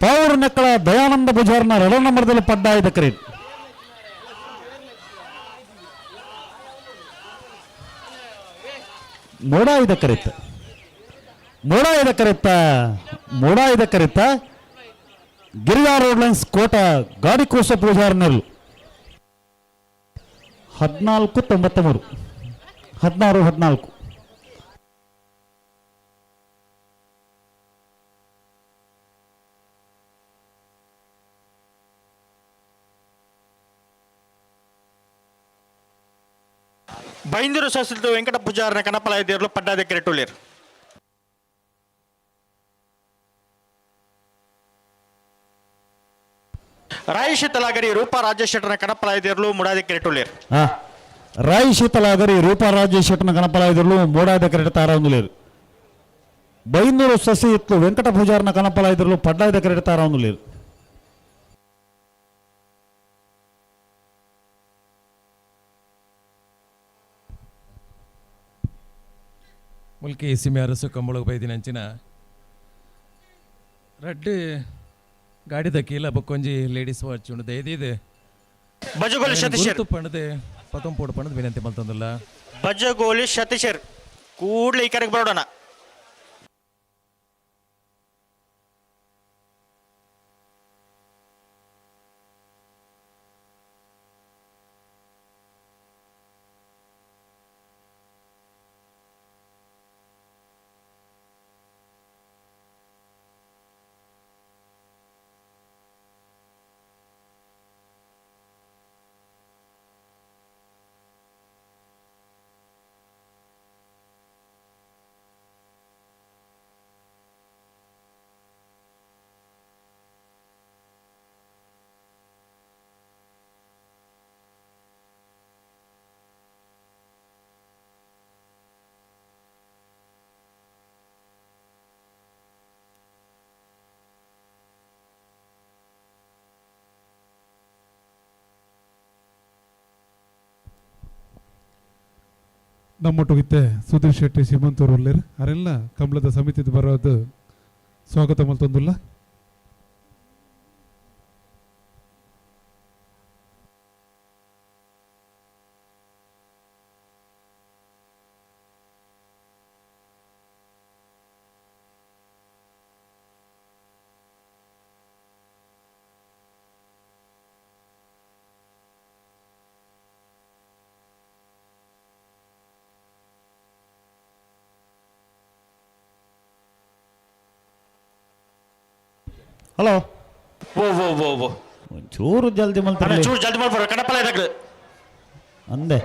ಪೌರ್ ನೆಕ್ಕಳ ದಯಾನಂದ ಪೂಜಾರ್ನ 2 ನಂಬರ್ದಲ್ಲಿ ಪಡ್ಡ 5 ಎಕರೆ ಮೂಡ 5 ಎಕರೆ ಗಿರಿಜಾ ರೋಡ್ಲೈನ್ಸ್ ಕೋಟ ಗಾಡಿ ಕೂಸ ಪೂಜಾರ್ನಲ್ಲಿ 1493 16 ಬೈಂದೂರು ಸಸಿಲ್ದು ವೆಂಕಟ ಪೂಜಾರನ ಕನಪಲಾಯದೇರ್ಲು ಪಡ್ಡಾದ ಕೆರೆಟುಳ್ಳೇರು ರಾಯಿ ಶೀತಲಾಗರಿ ರೂಪಾ ರಾಜೇಶ್ ಶೆಟ್ಟರ್ನ ಕನಪಲಾಯದೇರ್ಲು ಮುಡಾದ ಕೆರೆಟುಳ್ಳೇರು ರಾಯಿ ಶೀತಲಾಗರಿ ರೂಪಾ ರಾಜೇಶ್ ಶೆಟ್ಟರ್ನ ಕನಪಲಾಯದೇರ್ಲು ಮೂಡಾದ ಕೆರೆಟ ತಾರಾವಂದುಲೇರು ಬೈಂದೂರು ಸಸಿ ಇತ್ತು ವೆಂಕಟ ಪೂಜಾರನ ಕನಪಲಾಯದೇರ್ಲು ಪಡ್ಡಾದ ಕೆರೆಟ ತಾರಾವಂದುಲೇರು ಮುಲ್ಕಿ ಸೀಮೆ ಅರಸು ಕಂಬಳಗೆ ಬೈದಿನಂಚಿನ ರಡ್ಡು ಗಾಡಿದ ಕೀಲ ಬಕ್ಕೊಂಜಿ ಲೇಡೀಸ್ ವಾಚ್ ಉಂಡು ದಯದಿದೆ ಬಜಗೋಲಿ ಸತೀಶರ್ ಪಣದೆ ಪತಂ ಪೋಡು ಪಣದ ವಿನಂತಿ ಮಲ್ತಂದಲ್ಲ ಬಜಗೋಲಿ ಸತೀಶರ್ ಕೂಡ್ಲೆ ಈ ಕರೆಗೆ ಬರೋಣ ನಮ್ಮೊಟ್ಟಿಗಿತ್ತೆ ಸುಧೀರ್ ಶೆಟ್ಟಿ ಸೀಮಂತೂರು ಉಳ್ಳೇರು ಅರೆಲ್ಲ ಕಂಬಳದ ಸಮಿತಿದು ಬರೋದು ಸ್ವಾಗತ ಮಲ್ತೊಂದುಲ್ಲ ಹಲೋ ಓ ಚೂರು ಜಲ್ದಿ ಮಲ್ತಾರೆ ಚೂರು ಜಲ್ದಿ ಮಾಡ್ಬಾರ ಕನಪಲಾಯದಾಗ ಅಂದೆ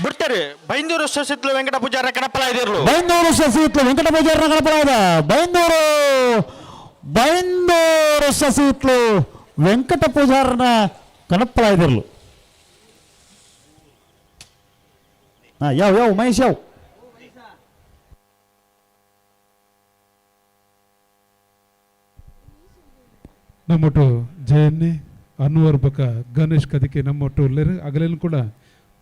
ಬಿಡ್ತಾರೆ ಬೈಂದೂರು ಸಸಿತ್ಲು ವೆಂಕಟ ಪೂಜಾರ ಕನಪಲಾಯದೇರ್ಲು ಬೈಂದೂರು ಸಸಿ ಇತ್ತು ವೆಂಕಟ ಪೂಜಾರನ ಕನಪಲಾಯದ ಬೈಂದೂರು ಸಸಿ ಇತ್ತು ವೆಂಕಟ ಪೂಜಾರನ ಕನಪಲಾಯದಿರ್ಲು ಯಾವ ಮಹೇಶ್ ಯಾವ ನಮ್ಮೊಟ್ಟು ಜಯನ್ನೆ ಅನ್ವರ್ ಬಕ ಗಣೇಶ್ ಕದಿಕೆ ನಮ್ಮೊಟ್ಟು ಉಳ್ಳೇರು ಅಗಲೇನು ಕೂಡ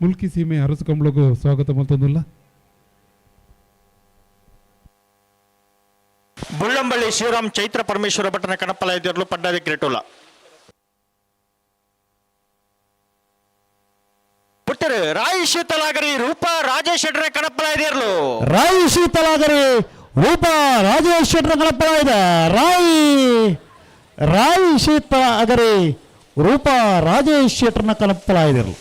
ಮುಲ್ಕಿ ಸೀಮೆ ಅರಸು ಕಂಬಳಗೂ ಸ್ವಾಗತ ಮಲ್ತೊಂದುಲ್ಲ ಬುಳ್ಳಂಬಳ್ಳಿ ಶಿವರಾಮ್ ಚೈತ್ರ ಪರಮೇಶ್ವರ ಭಟ್ಟನ ಕನಪಲಾಯದೇರ್ಲು ಪಡ್ಡಾದ ಕಿರೀಟುಲ ಬಿಡ್ತಾರೆ ರಾಯಿ ಶೀತಲಾಗರಿ ರೂಪಾ ರಾಜೇಶ್ ಶೆಟ್ಟರ ಕನಪಲಾಯದೇರ್ಲು ರಾಯಿ ಶೀತಲಾಗರಿ ರೂಪಾ ರಾಜೇಶ್ ಶೆಟ್ಟರ ಕನಪಲಾಯದ ರಾಯಿ ಶೀತಲಾಗರಿ ರೂಪಾ ರಾಜೇಶ್ ಶೆಟ್ಟರ್ನ ಕನಪಲಾಯದಿರ್ಲು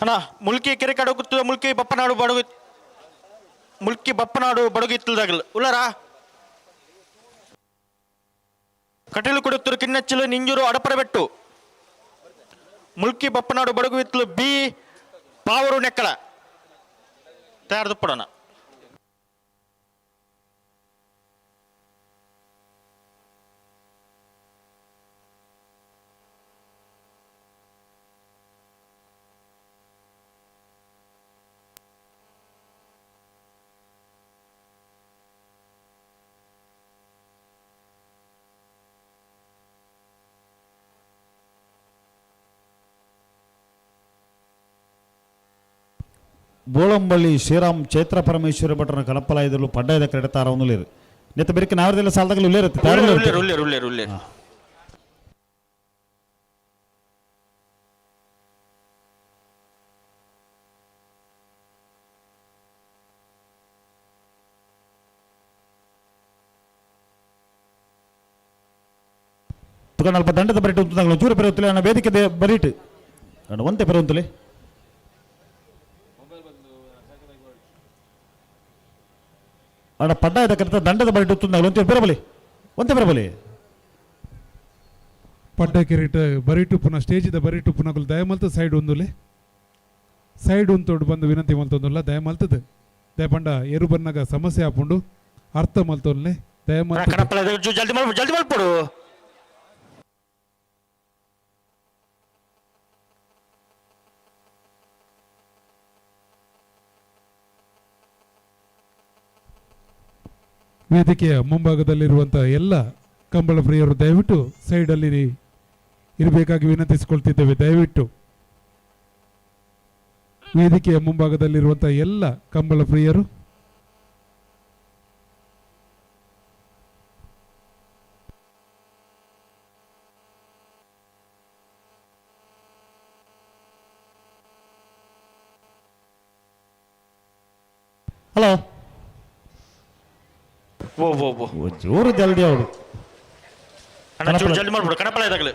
ಅಣ್ಣ ಮುಲ್ಕಿ ಕೆರೆಕಾಡು ಕುತ್ತದ ಮುಲ್ಕಿ ಬಪ್ಪನಾಡು ಬಡಗಿತ್ತದಾಗಲ್ಲ ಉಳ್ಳಾರಾ ಕಟೀಲು ಕೊಡುತ್ತರು ಕಿನ್ನಚ್ಚಲು ನಿಂಜೂರು ಅಡಪರಬೆಟ್ಟು ಮುಲ್ಕಿ ಬಪ್ಪನಾಡು ಬಡಗು ಇತ್ತಲು ಬಿ ಪಾವರು ನೆಕ್ಕಳ ತಯಾರದು ಪಡೋಣ. ಬೋಳಂಬಳ್ಳಿ ಶ್ರೀರಾಮ್ ಚೈತ್ರ ಪರಮೇಶ್ವರ ಭಟ್ರನ ಕಣಪಲಾಯದಲ್ಲೂ ಪಡ್ಡಾಯದ ಕ್ರೀಡತಾರವನ್ನು ಉಳ್ಳೇರು ನೆತ್ತ ಬೆರಕೆ ನಾವರದೆಲ್ಲ ಸಾಲದಾಗಲೂ ಉಳ್ಳೇರುತ್ತೆ ತುಕನಲ್ಪ ದಂಡದ ಬರಿಟ್ಟು ಉಂತಾಗಲು ಚೂರು ಪೆರುತ್ತಲೇ ಅಣ್ಣ ವೇದಿಕೆ ಬರಿಟ್ಟು ಅಣ್ಣ ಒಂತೆ ಪೆರುತ್ತಲೇ ಅಣ್ಣ ಪಡ್ಡಾಯದ ಕರೆತ ದಂಡದ ಬರಿಟ್ಟು ಉಂತಾಗಲು ಒಂತೆ ಬರಬಲಿ ಪಡ್ಡ ಕಿರೀಟ ಬರಿಟು ಪುನಃ ಸ್ಟೇಜಿದ ಬರಿಟು ಪುನಃ ದಯಮಲ್ತ ಸೈಡ್ ಒಂದುಲೆ ಸೈಡ್ ಒಂದು ಬಂದು ವಿನಂತಿ ಮಲ್ತೊಂದುಲ್ಲ ದಯಮಲ್ತದ ದಯಪಂಡ ಎರು ಬನ್ನಗ ಸಮಸ್ಯೆ ಹಾಪುಂಡು ಅರ್ಥ ಮಲ್ತೊನ್ಲೆ ದಯಮಲ್ತ ಜಲ್ದಿ ಮಲ್ಪಡು. ವೇದಿಕೆಯ ಮುಂಭಾಗದಲ್ಲಿರುವಂತಹ ಎಲ್ಲ ಕಂಬಳ ಪ್ರಿಯರು ದಯವಿಟ್ಟು ಸೈಡಲ್ಲಿ ಇರಬೇಕಾಗಿ ವಿನಂತಿಸಿಕೊಳ್ತಿದ್ದೇವೆ. ದಯವಿಟ್ಟು ವೇದಿಕೆಯ ಮುಂಭಾಗದಲ್ಲಿರುವಂತಹ ಎಲ್ಲ ಕಂಬಳ ಪ್ರಿಯರು ಹಲೋ ಓ ಜೋರು ಜಲ್ದಿ ಅವರು ಜಲ್ದಿ ಮಾಡ್ಬಿಡು ಕಣಪಲ ಇದಾಗಲಿ.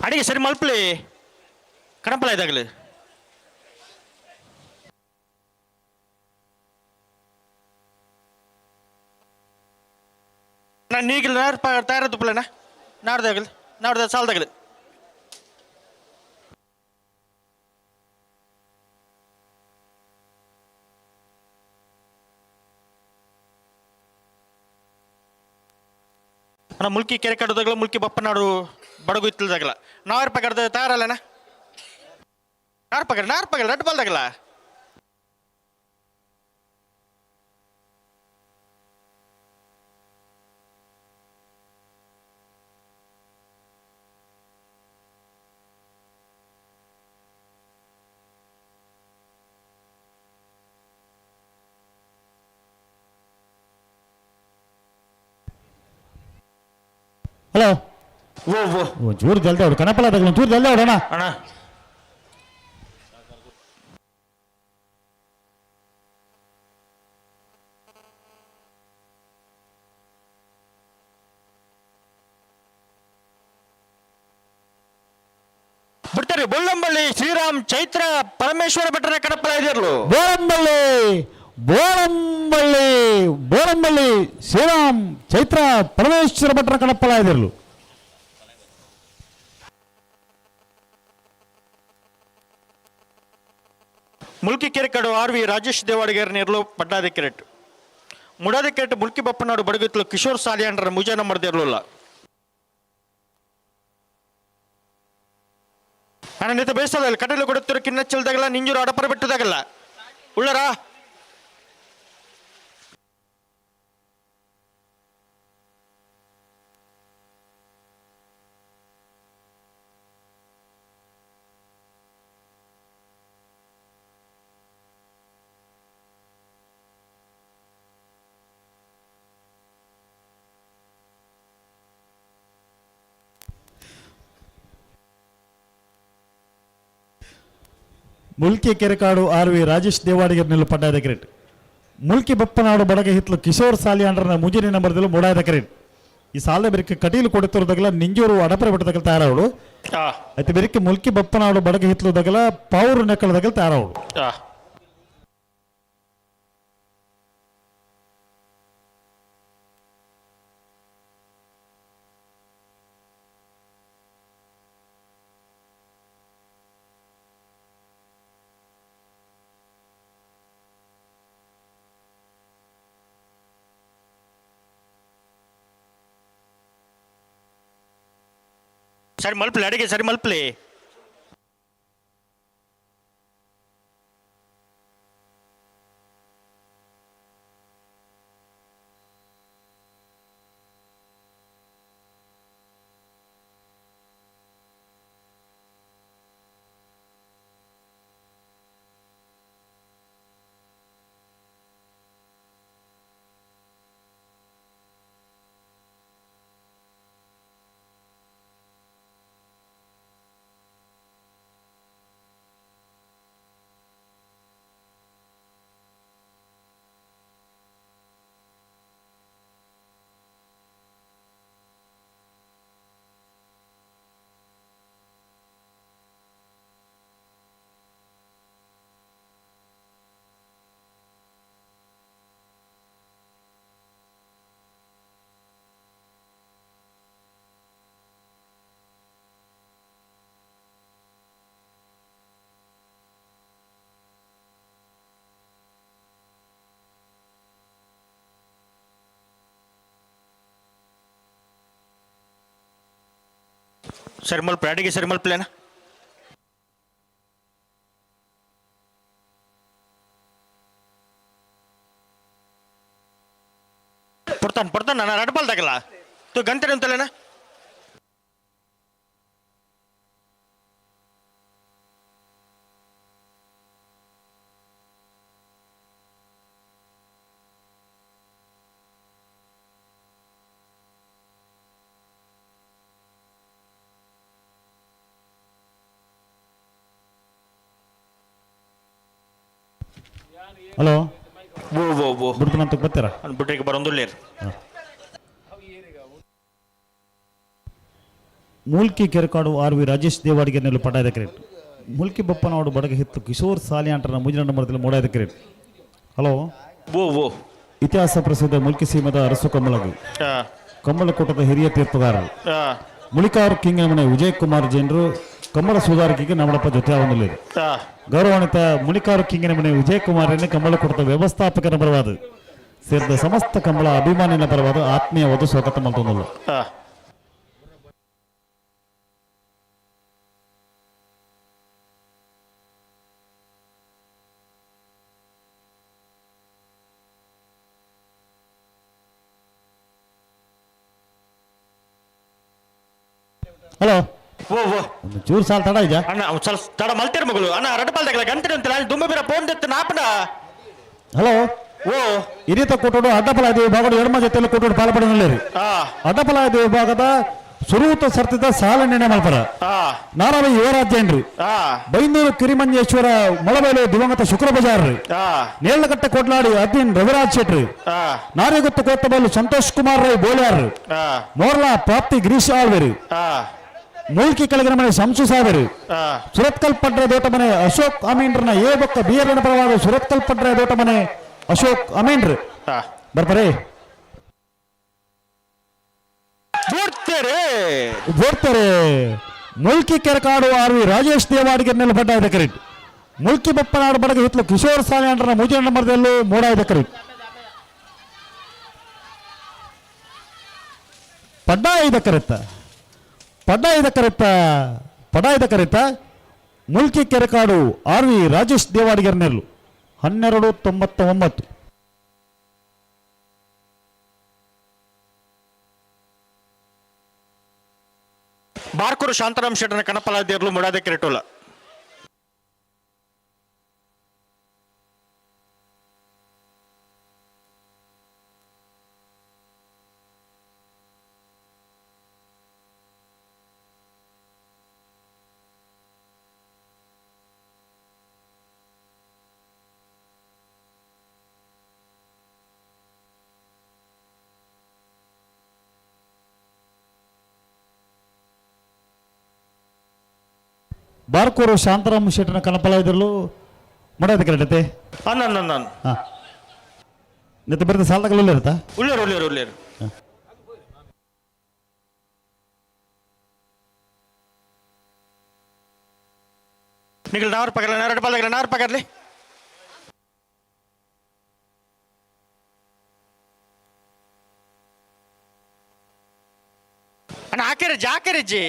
ಅಡಿಗೆ ಸರಿ ಮಲ್ಪಲಿ ಕಣಪಲ ಇದಾಗಲಿ. ನಾನು ನೀಗಿಲ್ಲ ತಯಾರದ್ದು ಪ್ಲೇನ ನಾಡ್ದಾಗಲಿ ನಾಡ್ದ ಸಾಲದಾಗಲಿ. ಅಣ್ಣ ಮುಲ್ಕಿ ಕೆರೆ ಕಟ್ಟೋದಾಗಲ ಮುಲ್ಕಿ ಬಪ್ಪನಾಡು ಬಡಗು ಇತ್ತಲ್ದಾಗಲ್ಲ ನಾವ್ಯಾರು ಪಗಡ್ದ ತಯಾರಲ್ಲಣ್ಣ ನಾರು ಪಗಡ ರೆಡ್ ಬಾಲ್ದಾಗಲ್ಲ. ಹಲೋ ಓ ಜೋರು ಜಲ್ದಿ ಅವರು ಕಣಪಲಾದಾಗಲು ಚೂರು ಜಲ್ದಿ ಅವರಣ್ಣ ಅಣ್ಣ ಬಿಡ್ತಾರೆ. ಬೊಳ್ಳಂಬಳ್ಳಿ ಶ್ರೀರಾಮ್ ಚೈತ್ರ ಪರಮೇಶ್ವರ ಭಟ್ರನ ಕಣಪಲ ಇದಿರ್ಲು ಬೋಳಂಬಳ್ಳಿ ಶ್ರೀರಾಮ್ ಚೈತ್ರ ಪರಮೇಶ್ವರ ಭಟ್ರ ಕಣಪ್ಪಲ ಇದಿರ್ಲು. ಮುಲ್ಕಿ ಕೆರೆಕಾಡು ಆರ್.ವಿ. ರಾಜೇಶ್ ದೇವಾಡಿಗೇರ್ ನಿರ್ಲು ಪಡ್ಡಾದ ಕೆರೆಟ್ ಮುಡಾದ ಕೆರೆಟ್ ಮುಲ್ಕಿ ಬಪ್ಪನಾಡು ಬಡಗಿತ್ಲು ಕಿಶೋರ್ ಸಾಲಿಯಾಂಡ್ರ ಮುಜಾನ ಮಾಡ್ದಿರ್ಲಿಲ್ಲ. ನಾನು ನಿಂತ ಬೇಯಿಸೋದಲ್ಲ ಕಟೀಲು ಕೊಡುತ್ತಿರೋ ಕಿನ್ನಚ್ಚಲ್ದಾಗಲ್ಲ ನಿಂಜೂರು ಅಡಪರ ಬಿಟ್ಟದಾಗಲ್ಲ ಉಳ್ಳರಾ. ಮುಲ್ಕಿ ಕೆರೆಕಾಡು ಆರ್.ವಿ. ರಾಜೇಶ್ ದೇವಾಡಿಗರ್ ನಿಲ್ಲು ಪಡ್ಡಾದ ಕ್ರಿಕೆಟ್ ಮುಲ್ಕಿ ಬಪ್ಪನಾಡು ಬಡಗೆ ಹಿತ್ಲು ಕಿಶೋರ್ ಸಾಲಿಯಾಂಡ್ರನ ಮುಜಿನಿ ನಂಬರ್ದಲ್ಲೂ ಮೂಡಾದ ಕರೆಟ್ ಈ ಸಾಲ ಬೆರಕ್ಕೆ ಕಟೀಲು ಕೊಡುತ್ತಿರೋದಾಗಲ ನಿಂಜೂರು ಅಡಪರೆ ಬಿಟ್ಟದಾಗಲ ತಯಾರವಳು అయితే ಬೆರಕ್ಕೆ ಮುಲ್ಕಿ ಬಪ್ಪನಾಡು ಬಡಗೆ ಹಿತ್ಲುದಾಗಲ ಪೌರು ನೆಕ್ಕಳದಾಗಲ ತಯಾರವಳು ಸರಿ ಮಲ್ಪಲೆ ಅಡಿಗೆ ಸರಿ ಮಲ್ಪಲೆ ಸರಿ ಮಲ್ಪಲೆ ಅಡಿಗೆ ಸರಿ ಮಲ್ಪಲೆನಾ ಪಡ್ತಾನ ನಾನು ಅಡ್ಬಾಲ್ದಾಗಲ್ಲ ತು ಗಂಟೆ ಅಂತಲೇನಾ ಹಲೋ ಓ ಓ ಓ ಬಿಡ್ತಾನಂತ ಬರ್ತೀರಾ ಬಿಟ್ರಿಗೆ ಬರೋಂದುಲ್ಲೇರು ಮೂಲ್ಕಿ ಕೆರಕಾಡು ಆರ್ ವಿ ರಾಜೇಶ್ ದೇವಾಡಿಗೆ ನೆಲ್ಲು ಪಟಾಯದ ಕ್ರೇಟ್ ಮುಲ್ಕಿ ಬಪ್ಪನಾಡು ಬಡಗೆ ಹಿತ್ತು ಕಿಶೋರ್ ಸಾಲಿಯಾಂಟನ ಮುಜಿನ ನಂಬರ್ದಲ್ಲಿ ಮೂಡಾದ ಕ್ರೇಟ್ ಹಲೋ ಓ ಓ ಇತಿಹಾಸ ಪ್ರಸಿದ್ಧ ಮುಲ್ಕಿ ಸೀಮದ ಅರಸು ಕಮ್ಮಳಗು ಕಮ್ಮಳಕೂಟದ ಹಿರಿಯ ತೀರ್ಥಗಾರರು ಮುಳಿಕಾರ್ ಕಿಂಗ್ ಮನೆ ವಿಜಯ್ ಕುಮಾರ್ ಜನರು ಕಮ್ಮಳ ಸುಧಾರಕಿಗೆ ನಮ್ಮಡಪ್ಪ ಜೊತೆ ಆಗುವುದಿಲ್ಲ ಗೌರವಾನ್ವಿತ ಮುಳಿಕಾರು ಕಿಂಗಿನ ಮನೆ ವಿಜಯ್ ಕುಮಾರನೇ ಕಮ್ಮಳಕೂಟದ ವ್ಯವಸ್ಥಾಪಕನ ಪರವಾದ ಸೇರಿದ ಸಮಸ್ತ ಕಮ್ಮಳ ಅಭಿಮಾನಿನ ಪರವಾದ ಆತ್ಮೀಯ ವಧು ಸ್ವಾಗತ ಮಾಡ್ತೊಂದಲ್ಲ ಹಲೋ ಓ ಓ ಒಂದು ಚೂರು ಸಾಲ ತಡ ಇದೆಯಾ ಅಣ್ಣ ಒಂದು ಸ್ವಲ್ಪ ತಡ ಮಲ್ತಿರ ಮಗಳು ಅಣ್ಣ ರಡ್ಪಾಲ್ದಾಗಲ್ಲ ಗಂಟೆ ಅಂತಿಲ್ಲ ಅಲ್ಲಿ ದುಂಬೆ ಬೀರ ಫೋನ್ ತೆತ್ತು ನಾಪಣ ಹಲೋ ಓ ಹಿರಿತ ಕೊಟ್ಟೋಡು ಅಡ್ಡಪಲಾದಿ ವಿಭಾಗದ ಎಡಮ ಜೊತೆಯಲ್ಲಿ ಕೊಟ್ಟೋಡು ಪಾಲ್ಪಡಿನಲ್ಲಿ ಅಡ್ಡಪಲಾದಿ ವಿಭಾಗದ ಸುರೂತ ಸರ್ತಿದ ಸಾಲ ನಿರ್ಣಯ ಮಲ್ಪರ ನಾರಾಯಣ ಯುವರಾಜೇನ್ರಿ ಬೈಂದೂರು ಕಿರಿಮಂಜೇಶ್ವರ ಮೊಳಬೈಲು ದಿವಂಗತ ಶುಕ್ರ ಬಜಾರ್ರಿ ನೇರ್ಲಕಟ್ಟೆ ಕೊಡ್ಲಾಡಿ ಅದ್ವಿನ್ ರವಿರಾಜ್ ಶೆಟ್ರಿ ನಾರಿಗುತ್ತ ಕೋತಬಲ್ಲು ಸಂತೋಷ್ ಕುಮಾರ್ ರೈ ಬೋಳ್ಯಾರ್ರಿ ಮೋರ್ಲಾ ಪ್ರಾಪ್ತಿ ಗಿರೀಶ್ ಆಳ್ವೇರಿ ಮೂಲ್ಕಿ ಕೆಳಗಿನ ಮನೆ ಸಂಸು ಸಾವೇರಿ ಸುರತ್ಕಲ್ ಪಡ್ರೆ ದೋಟ ಮನೆ ಅಶೋಕ್ ಅಮೀನ್ರನ ಏ ಬೊಕ್ಕ ಬಿಯರ್ನ ಪರವಾದ ಸುರತ್ಕಲ್ ಪಡ್ರೆ ದೋಟ ಮನೆ ಅಶೋಕ್ ಅಮೀನ್ರಿ ಬರ್ಬರೇ ಬೋಡ್ತಾರೆ ಮುಲ್ಕಿ ಕೆರಕಾಡು ಆರ್ ವಿ ರಾಜೇಶ್ ದೇವಾಡಿಗೆ ನೆಲಪಡ್ಡ ಕರೆಕ್ಟ್ ಮುಲ್ಕಿ ಬಪ್ಪನಾಡು ಬಡಗ ಹಿತ್ಲು ಕಿಶೋರ್ ಸಾಲಿಯಾಂಡ್ರನ ಮುಜಿನ ನಂಬರ್ದಲ್ಲೂ ಮೂಡಾಯ್ದ ಕರೆಕ್ಟ್ ಪಡ್ಡಾಯ್ದ ಕರೆತ್ತ ಮುಲ್ಕಿ ಕೆರಕಾಡು ಆರ್ ವಿ ರಾಜೇಶ್ ದೇವಾಡಿಗರ್ ನೆರಳು 1299 ಬಾರ್ಕೂರು ಶಾಂತಾರಾಮ್ ಶೆಟ್ಟನ ಕಣಪಲಾದ್ಯರ್ಲು ಮುಡಾದೆ ಕೆರೆಟೋಲ ಬಾರ್ಕೋರು ಶಾಂತಾರಾಮ್ ಶೆಟ್ಟನ ಕನಪಲ ಇದ್ರಲ್ಲೂ ಮಾಡೋದು ಕರೆಕ್ಟತೆ ಅನ್ನ ಹಾಂ ನೆತ್ತ ಬರ್ತದೆ ಸಾಲದಾಗಲ್ಲ ಇರುತ್ತಾ ಉಳ್ಳೇರು നിങ്ങൾ 4 പകർല 2 പകർല 4 പകർലെ ಅಣ್ಣ ಹಾಕಿರ ಜಾಕಿರಜ್ಜಿ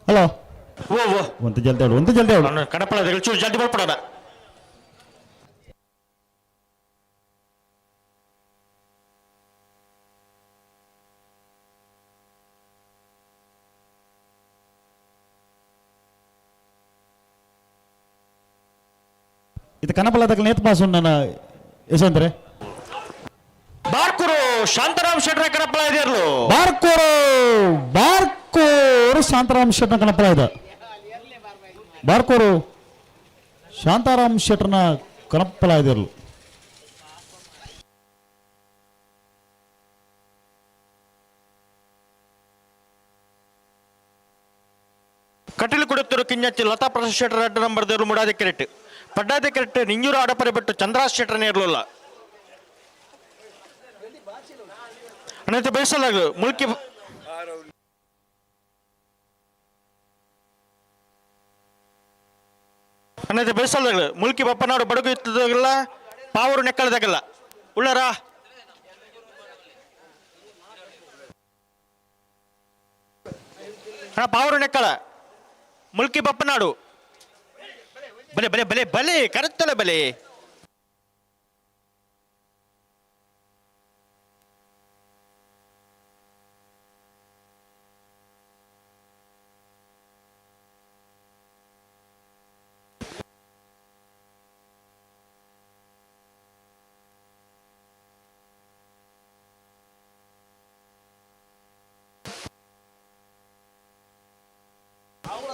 ಹಲೋ ಓ ಒಂದು ಜಲ್ದಿ ಹೇಳು ಕಡಪಳ ಚೂರು ಜಲ್ದಿ ಬರ್ಪಡೋಣ ಇದು ಕನಪಲದಾಗ ನೇತ್ ಪಾಸ್ ನನ್ನ ಯಶವಂತ್ರೆ ಬಾರ್ಕೂರು ಶಾಂತಾರಾಮ್ ಶೆಟ್ರ ಕಡಪಳ ಇದೆಯರ್ಲು ಬಾರ್ಕೋರು ಶಾಂತಾರಾಮ್ ಶೆಟ್ನ ಕನಪಲ ಇದೆ ಬಾರ್ಕೋರು ಶಾಂತಾರಾಮ್ ಶೆಟ್ರನ ಕನಪಲ ಇದೆಯರ್ಲು ಕಟೀಲು ಕೊಡುತ್ತರು ಕಿಂಜಚ್ಚಿ ಲತಾ ಪ್ರಸಾದ್ ಶೆಟ್ಟರ್ 2 ನಂಬರ್ ದೇರು ಮುಡಾದೆ ಕೆರೆಟ್ ಪಡ್ಡಾದೆ ಕೆರೆಟ್ ನಿಂಜೂರು ಆಡಪರೆ ಬಿಟ್ಟು ಚಂದ್ರಾಸ್ ಶೆಟ್ಟರ್ನೇ ಇರಲಿಲ್ಲ ಅನ್ನತೆ ಬೇಯಿಸಲಾಗ ಮುಲ್ಕಿ ಅನ್ನತೆ ಬೇಯಿಸಲಾಗ ಮುಲ್ಕಿ ಬಪ್ಪನಾಡು ಬಡಗು ಇತ್ತದಾಗಲ್ಲ ಪಾವರು ನೆಕ್ಕಳದಾಗಲ್ಲ ಉಳ್ಳಾರ ಪಾವರು ನೆಕ್ಕಳ ಮುಲ್ಕಿ ಬಪ್ಪನಾಡು ಬಲೆ ಬಲೆ ಬಲೆ ಬಲೆ ಕರೆತ್ತಲೆ ಬಲೆ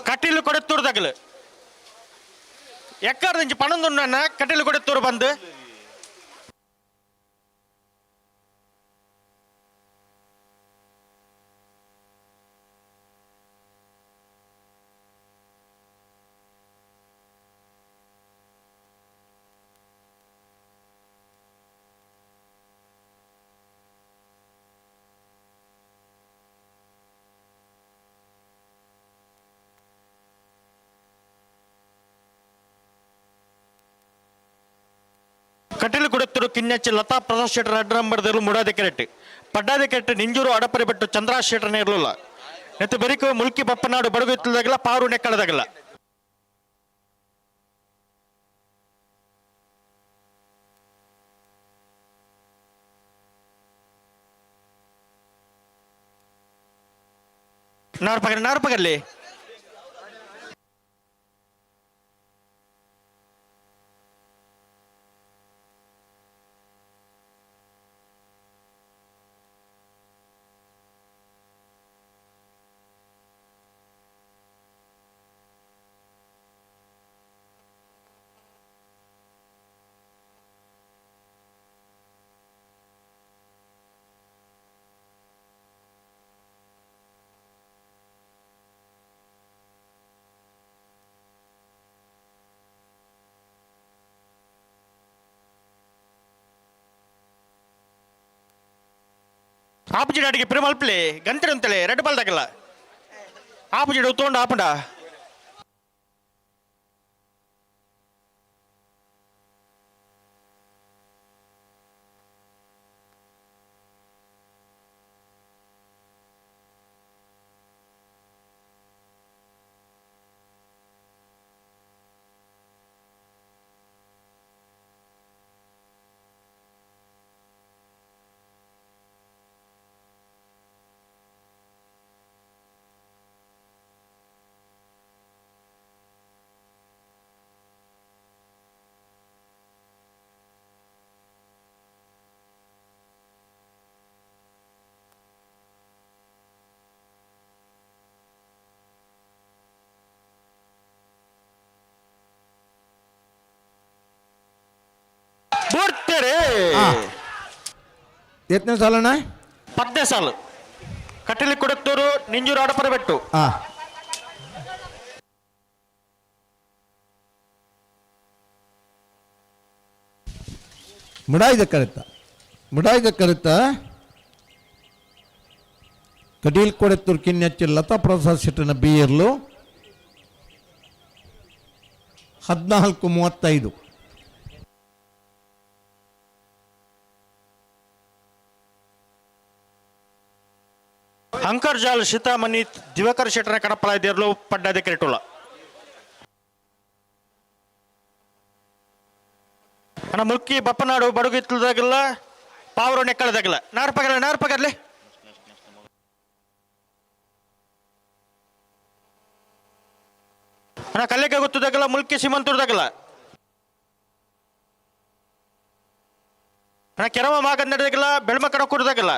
ಕಟೀಲು ಕೊಡೆತ್ತೂರ್ದಾಗಲು ಎಕ್ಕಾರ್ದಿಂಚಿ ಪಣಂದುನ್ನ ಕಟೀಲು ಕೊಡೆತ್ತೂರು ಬಂದು ಕಟೀಲು ಕೊಡುತ್ತರು ಕಿನ್ನಚ್ಚಿ ಲತಾ ಪ್ರಸಾದ್ ಶೆಟ್ಟರ್ 2 ನಂಬರ್ ದೇರು ಮುಡಾದೆ ಕೆರೆಟ್ ಪಡ್ಡಾದೆ ಕೆರೆಟ್ ನಿಂಜೂರು ಆಡಪರೆ ಬಿಟ್ಟು ಚಂದ್ರಾಸ್ ಶೆಟ್ಟರ್ನೇ ಇರಲಿಲ್ಲ ನೆತ್ತು ಬೆರಿಕು ಮುಲ್ಕಿ ಬಪ್ಪನಾಡು ಬಡಗು ಇತ್ತದಾಗಲ್ಲ ಪಾರು ನೆಕ್ಕಳದಾಗಲ್ಲ ನಾರ್ಪಗಲ್ಲಿ ಆಪೋಜಿಟ್ ಅಡಿಗೆ ಪ್ರಿಮಲ್ಪ್ಲಿ ಗಂಟೆ ಅಂತೇಳಿ ರೆಡ್ ಬಾಲ್ದಾಗಲ್ಲ ಆಪೋಜಿಟ್ ತೊಗೊಂಡು ಆಪಂಡ ಎತ್ತನೇ ಸಾಲಣ್ಣ 10ನೇ ಸಾಲು ಕಟ್ಟಲಿ ಕೊಡತ್ತೂರು ನಿಂಜೂರು ಆಡಪರ ಬೆಟ್ಟು ಮುಡಾಯ್ದ ಕರುತ್ತ ಕಟೀಲ್ ಕೊಡತ್ತೂರು ಕಿನ್ನೆಚ್ಚಿ ಲತಾ ಪ್ರಸಾದ್ ಶೆಟ್ಟನ ಬಿಯರ್ಲು 14:35. ಅಂಕರ್ಜಾಲ್ ಶಿತಾಮಣಿ ದಿವಾಕರ್ ಶೆಟ್ಟರ ಕಡಪಲ ಇದ್ದಿರ್ಲು ಪಡ್ಡಾದೆ ಕ್ರಿಟುಲ ಅಣ್ಣ ಮುಲ್ಕಿ ಬಪ್ಪನಾಡು ಬಡುಗಿತ್ತದಾಗಲ್ಲ ಪಾವರು ನೆಕ್ಕಳದಾಗಲ್ಲ ನಾರ್ಪಗರ್ಲಿ ಅಣ್ಣ ಕಲ್ಲಿಗೆ ಗೊತ್ತದಾಗಲ್ಲ ಮುಲ್ಕಿ ಸೀಮಂತೂರ್ದಾಗಲ್ಲ ಅಣ್ಣ ಕೆರವ ಮಾಗನ್ನಡದಾಗಲ್ಲ ಬೆಳ್ಮಕಡ ಕೂಡದಾಗಲ್ಲ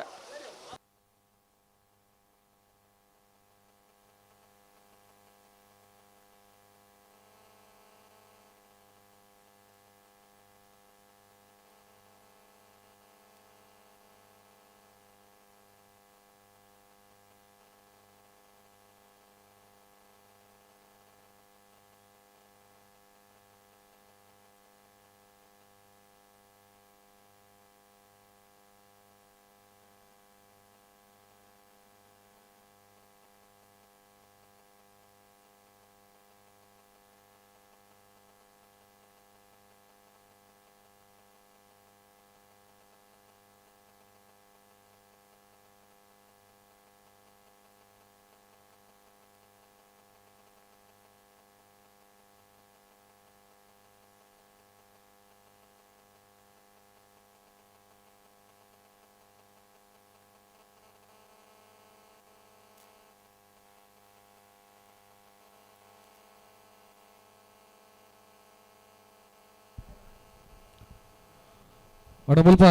ಅಡ ಮುಲ್ಪ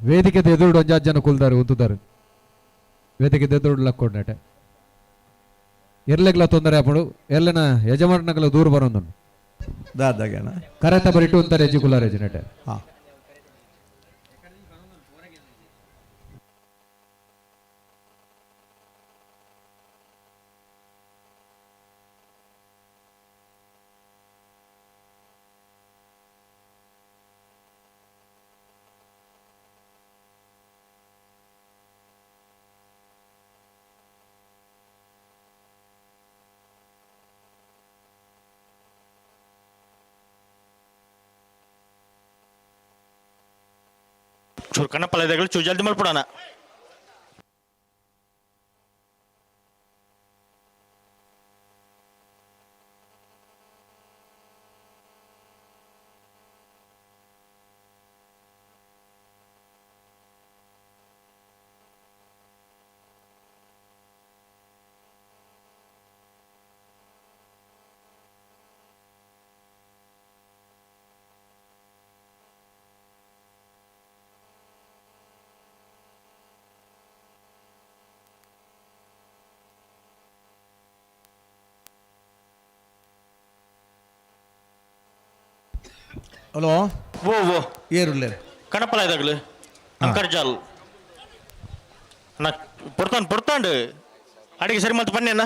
ವೇದಿಕೆ ಎದುರುಡು ಒಂಜಾಜ್ ಜನ ಕುಲ್ದಾರು ಉಂತುದಾರು ವೇದಿಕೆ ಎದುರುಡು ಲಕ್ಕೊಂಡಾಟೆ ಎರ್ಲೆಗ್ಲ ತೊಂದರೆ ಆಪಡು ಎಲ್ಲನ ಯಜಮಾನಗಳ ದೂರ ಬರೋದು ದಾದಾಗೇನ ಕರೆತ ಬರಿಟು ಅಂತಾರೆ ಎಜ್ಜಿ ಕುಲಾರ ನೆಟೆ ಹಾ ಚೂರ್ಕಣ್ಣ ಪಲ್ಯಗಳು ಚೂ ಜಲ್ದಿ ಮಲ್ಪಡೋಣ ಹಲೋ ಓ ಏರುಲ್ಲೇ ಕಣಪಲ ಇದಾಗಲು ಅಂಕರ್ಜಾಲ್ ಅಣ್ಣ ಪುಡ್ತಾಂಡು ಅಡಿಗೆ ಸರಿ ಮತ್ತೆ ಬನ್ನಿ ಅಣ್ಣ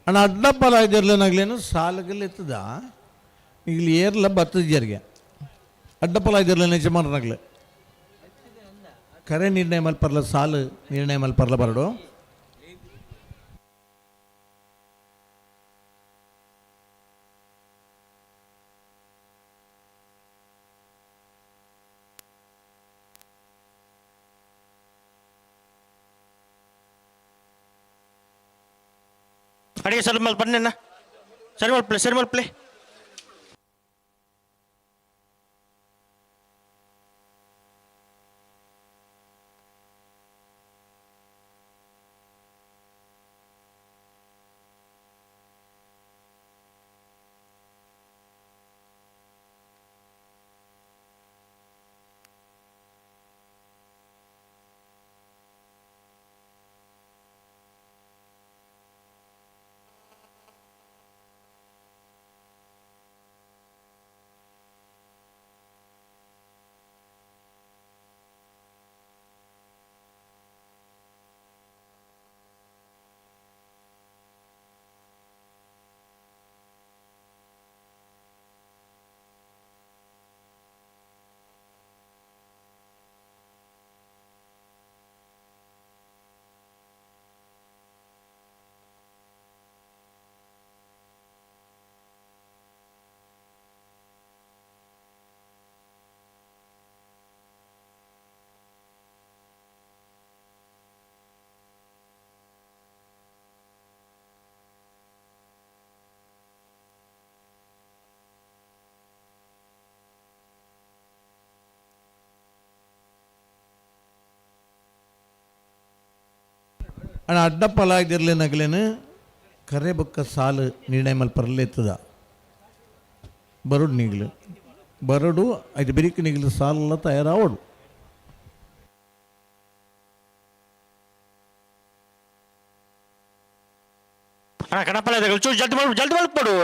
ಅಣ್ಣ ಅಡ್ಡಪ್ಪಲ ಇದಿರ್ಲೇನಾಗ್ಲೇನು ಸಾಲಗಲ್ಲಿ ಎತ್ತದ ಇಲ್ಲಿ ಏರ್ಲ ಬರ್ತದ್ಯಾರಿಗೆ ಅಡ್ಡಪ್ಪಲ ಇದಿರ್ಲೇನು ಯಜಮಾನರಾಗ್ಲೆ ಕರೆ ನಿರ್ಣಯ ಮಲ್ಪರ್ಲ ಸಾಲು ನಿರ್ಣಯ ಮಲ್ಪರ್ಲ ಬರಡು ಅಡಿಗೆ ಸರಿ ಮೇಲೆ ಬನ್ನಿ ಸರಿ ಮಲ್ಪ್ಲೆ ಸರಿ ಮಲ್ಪ್ಲೆ ಅಣ್ಣ ಅಡ್ಡಪ್ಪಲ ಇದಿರ್ಲೇನಾಗ್ಲೇನು ಕರೆ ಬೊಕ್ಕ ಸಾಲು ನಿರ್ಣಯ ಮಲ್ಪರ್ಲೆ ಎತ್ತದ ಬರಡು ನಿಗ್ಲು ಬರಡು ಅದು ಬೆರಿಕೆ ನಿಗ್ಲು ಸಾಲೆಲ್ಲ ತಯಾರಾವಡು ಅಣ್ಣ ಕಣಪ್ಪಲ ಚೂರು ಜಲ್ದಿ ಮಲ್ಪಡು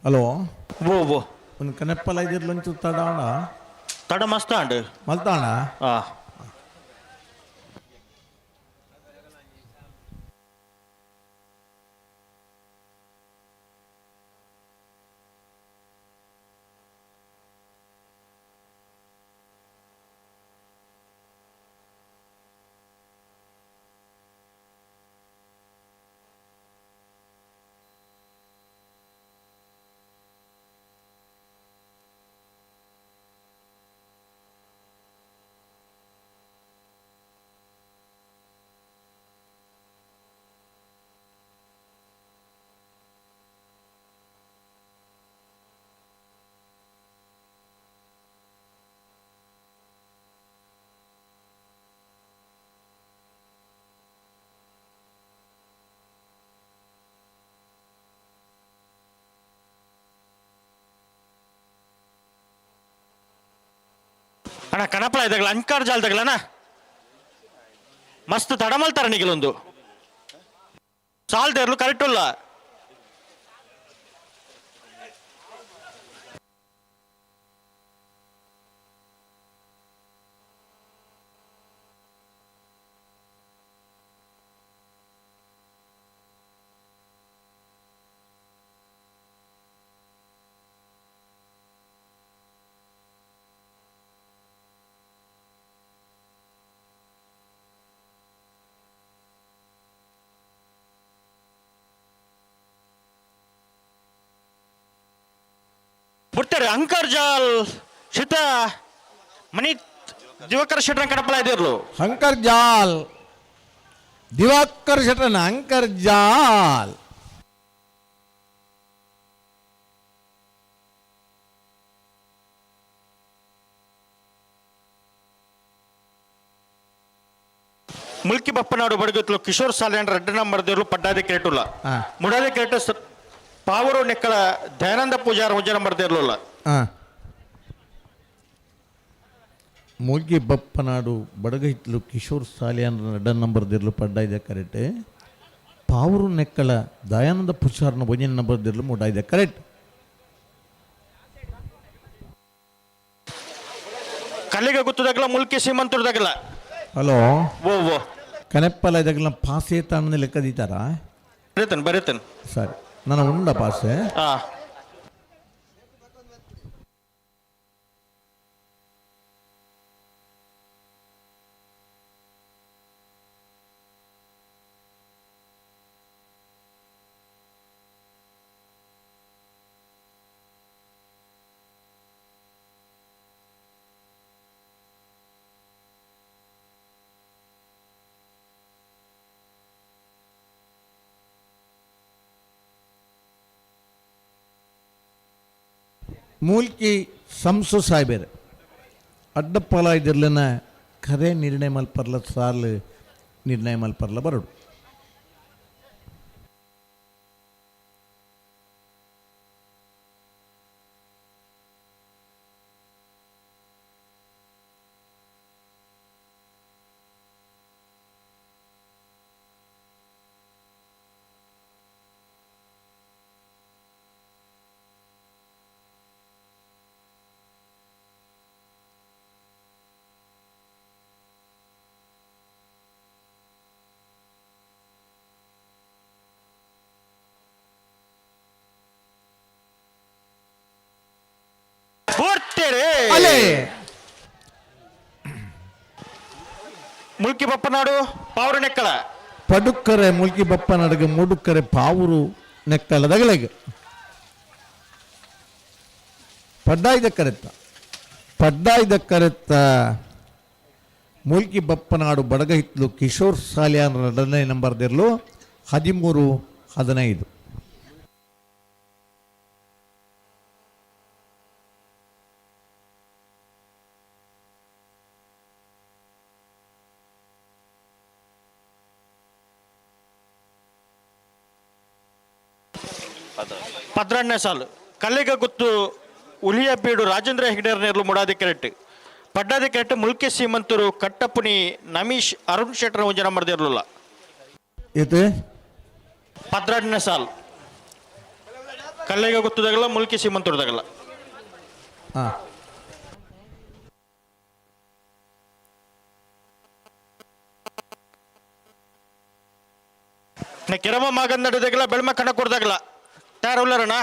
ಹಲೋ ಓ ಒಂದು ಕನೆಪ್ಪಲ ಇದಿರ್ಲಂಚು ತಡಾಣ ತಡ ಮಸ್ತ್ ಅಂಡ್ ಮಲ್ತಾಣ ಅಣ್ಣ ಕಣಪ್ಪಲ ಇದಾಗಲ್ಲ ಅಂಕಾರ್ ಜಾಲದಾಗಲ್ಲಣ್ಣ ಮಸ್ತ್ ತಡ ಮಲ್ತಾರ ನಿಗಲೊಂದು ಸಾಲ್ದೇರ್ಲು ಕರೆಕ್ಟ್ ಇಲ್ಲ ಬಿಡ್ತಾರೆ ಅಂಕರ್ ಜಾಲ್ ಶಿತ ಮನಿ ದಿವಾಕರ್ ಶೆಟ್ರ ಕಡಪಲ ಇದಿರ್ಲು ಅಂಕರ್ ಜಾಲ್ ದಿವಾಕರ್ ಶೆಟ್ರನ ಅಂಕರ್ ಜಾಲ್ ಮುಲ್ಕಿ ಬಪ್ಪನಾಡು ಬಡಗತ್ಲು ಕಿಶೋರ್ ಸಾಲ್ಯಾನ್ ರೆಡ್ ನಂಬರ್ ದೇರ್ಲು ಪಡ್ಡಾದಿ ಕ್ರೇಟುಲ್ಲ ಮುಡಾದಿ ಕ್ರೇಟ ಪಾವರು ನೆಕ್ಕಳ ದಯಾನಂದ ಪೂಜಾರ ಹುಂಜ ನಂಬರ್ ದೇರ್ಲುಲ್ಲ ಮೂಲ್ಗಿ ಬಪ್ಪನಾಡು ಬಡಗೈತ್ಲು ಕಿಶೋರ್ ಸಾಲಿಯಾನ್ ರೆಡ್ ನಂಬರ್ ದೇರ್ಲು ಪಡ್ಡಾಯ್ದೆ ಕರೆಕ್ಟ್ ಪಾವರು ನೆಕ್ಕಳ ದಯಾನಂದ ಪೂಜಾರನ ಒಂಜನ ನಂಬರ್ ದೇರ್ಲು ಮುಡಾಯ್ದೆ ಕರೆಕ್ಟ್ ಕಲ್ಲಿಗೆ ಗೊತ್ತದಾಗಲ್ಲ ಮುಲ್ಕಿ ಸೀಮಂತರದಾಗಲ್ಲ ಹಲೋ ಓ ಓ ಕನೆಪ್ಪಲ ಇದಾಗಲ್ಲ ಪಾಸೆ ತಾನ ಲೆಕ್ಕ ದೀತಾರ ಬರೀತೇನೆ ಸರಿ ನಾನು ಉಂಡ ಪಾಸೆ ಮೂಲ್ಕಿ ಸಂಸು ಸಾಯ್ಬೇರೆ ಅಡ್ಡಪ್ಪಲ ಇದಿರ್ಲನ ಖರೆ ನಿರ್ಣಯ ಮಲ್ಪರ್ಲ ಸಾಲು ನಿರ್ಣಯ ಮಲ್ಪರ್ಲ ಬರಡು ಮುಲ್ಕಿ ಬಪ್ಪನಾಡು ಪಾವರು ನೆಕ್ಕಳ ಪಡುಕ್ಕರೆ ಮುಲ್ಕಿ ಬಪ್ಪನಾಡಿಗೆ ಮುಡುಕ್ಕರೆ ಪಾವರು ನೆಕ್ಕಳದಗಳಿಗೆ ಪಡ್ಡಾಯ್ದ ಕರೆತ್ತ ಮುಲ್ಕಿ ಬಪ್ಪನಾಡು ಬಡಗಹಿತ್ಲು ಕಿಶೋರ್ ಸಾಲಿಯಾನ್ ಎರಡನೇ ನಂಬರ್ದಿರ್ಲು 13-15 ಪದ್ರಣ್ಣೆ ಸಾಲು ಕಲ್ಲಿಗೆ ಗೊತ್ತು ಉಲಿಯ ಬೀಡು ರಾಜೇಂದ್ರ ಹೆಗ್ಡೇರ್ ನೇರ್ಲು ಮುಡಾದಿ ಕೆರೆಟ್ ಪಡ್ಡಾದಿ ಕೆರೆಟ್ ಮುಲ್ಕಿ ಸೀಮಂತರು ಕಟ್ಟಪ್ಪನಿ ನಮೀಶ್ ಅರುಣ್ ಶೆಟ್ಟರ್ ಒಂಜನ ಮರ್ದಿರ್ಲಿಲ್ಲ ಇದು ಪದ್ರಣ್ಣೆ ಸಾಲು ಕಲ್ಲಿಗೆ ಗೊತ್ತದಾಗಲ್ಲ ಮುಲ್ಕಿ ಸೀಮಂತರದಾಗಲ್ಲ ಕೆರಮ ಮಾಗಂದಡದಾಗಲ್ಲ ಬೆಳ್ಮ ಕಣ ಕೊಡ್ದಾಗಲ್ಲ ತಯಾರಲ್ಲರಣ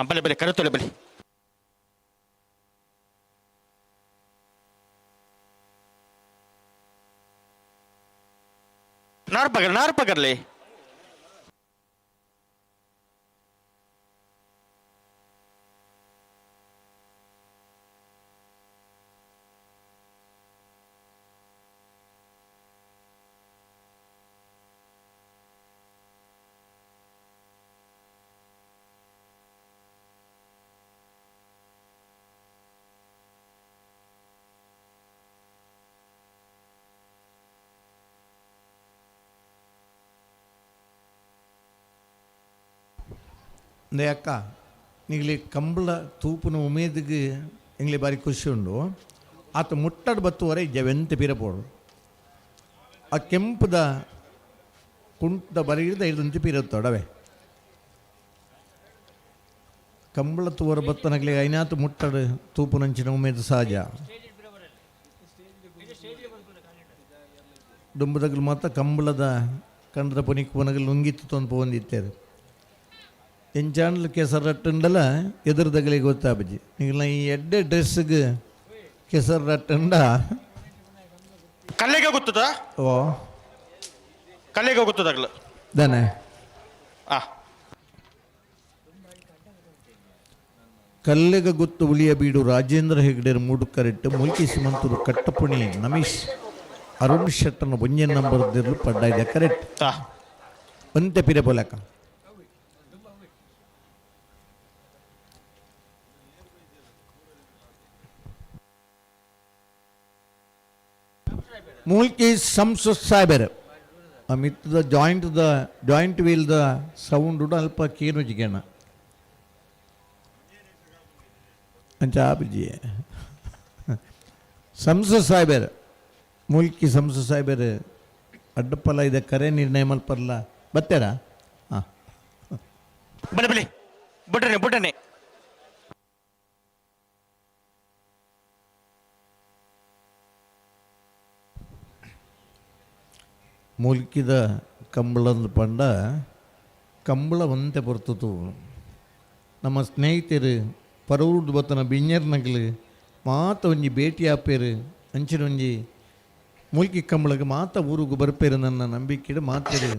ಬಲೆ ಬಲೆ ಕರೆತೊಲೆ ಬಲಿ ನಾರು ಪಗರ್ಲಿ ಅಂದೆ ಅಕ್ಕ ನಿಗಲಿ ಕಂಬಳ ತೂಪುನ ಉಮೇದಿಗೆ ಎಂಗ್ಲಿ ಬಾರಿ ಖುಷಿ ಉಂಡು ಆತ ಮುಟ್ಟಡು ಬತ್ತುವರೆ ಜವೆಂತ ಪಿರಪೋಡು ಆ ಕೆಂಪುದ ಕುಂಟದ ಬರಿಗಿದ ಇದಂತೆ ಪಿರತ್ತೊಡವೆ ಕಂಬಳ ತೂವರ ಬತ್ತನಗ್ಲಿ ಐನಾತು ಮುಟ್ಟಡು ತೂಪುನಂಚಿನ ಉಮೇದು ಸಹಜ ಡುಂಬದಗ್ಲು ಮಾತ್ರ ಕಂಬಳದ ಕಂಡ್ರ ಪೊನಿಕ್ ಪೊನಗಲ್ ನುಂಗಿತ್ತು ತೊಂದು ಪೋಂದಿತ್ತೇರು ಎಂಚಾಂಡ್ಲು ಕೆಸರಟ್ಟುಂಡಲ ಎದುರುದಗಳಿಗೆ ಗೊತ್ತಾಬಜ್ಜಿ ಈಗ ಈ ಎಡ್ಡೆ ಡ್ರೆಸ್ಗೆ ಕೆಸರಟ್ಟುಂಡ ಕಲ್ಲಿಗೆ ಗೊತ್ತದ ಓ ಕಲ್ಲಿಗೆ ಗೊತ್ತದಾಗಲ್ಲ ದನೆ ಕಲ್ಲಿಗೆ ಗೊತ್ತು ಉಳಿಯ ಬೀಡು ರಾಜೇಂದ್ರ ಹೆಗ್ಡೇರ್ ಮೂಡುಕರೆಟ್ಟು ಮುಲ್ಕಿ ಸಿಮಂತರು ಕಟ್ಟಪುಣಿ ನಮೀಶ್ ಅರುಣ್ ಶೆಟ್ಟರ್ನ ಒಂಜನ್ ನಂಬರ್ದಿರ್ಲು ಪಡ್ಡಾಯ್ದೆ ಕರೆಕ್ಟ್ ಒಂತೆ ಪಿರೆ ಬೋಲಕ ಮೂಲ್ಕಿ ಸಂಸು ಸಾಯ್ಬೇರೆ ಆ ಮಿತ್ತದ ಜಾಯಿಂಟ್ ವೀಲ್ದ ಸೌಂಡ್ ಅಲ್ಪ ಕೀನು ಜಿಗೇಣ ಅಂಚ ಆಬಿಜಿ ಸಂಸು ಸಾಯ್ಬೇರೆ ಮೂಲ್ಕಿ ಸಂಸು ಸಾಯ್ಬೇರೆ ಅಡ್ಡಪ್ಪಲ್ಲ ಇದೆ ಕರೆ ನಿರ್ಣಯ ಮಲ್ಪರ್ಲ ಬತ್ತೇರಾ ಹಾಂ ಬಲೆ ಬಿಟ್ರನೆ ಮೂಲ್ಕಿದ ಕಂಬಳದ ಪಂಡ ಕಂಬಳ ಒಂತೆ ಬರ್ತತು ನಮ್ಮ ಸ್ನೇಹಿತರು ಪರವೂರ್ದು ಬತ್ತನ ಬಿಂಜರ್ನಗ್ಲು ಮಾತ ಒಂಜಿ ಭೇಟಿ ಆಪೇರು ಅಂಚಿನ ಒಂಜಿ ಮೂಲ್ಕಿ ಕಂಬಳಗೆ ಮಾತ ಊರಿಗೂ ಬರ್ಪೇರು ನನ್ನ ನಂಬಿಕೆಡು ಮಾತೇರು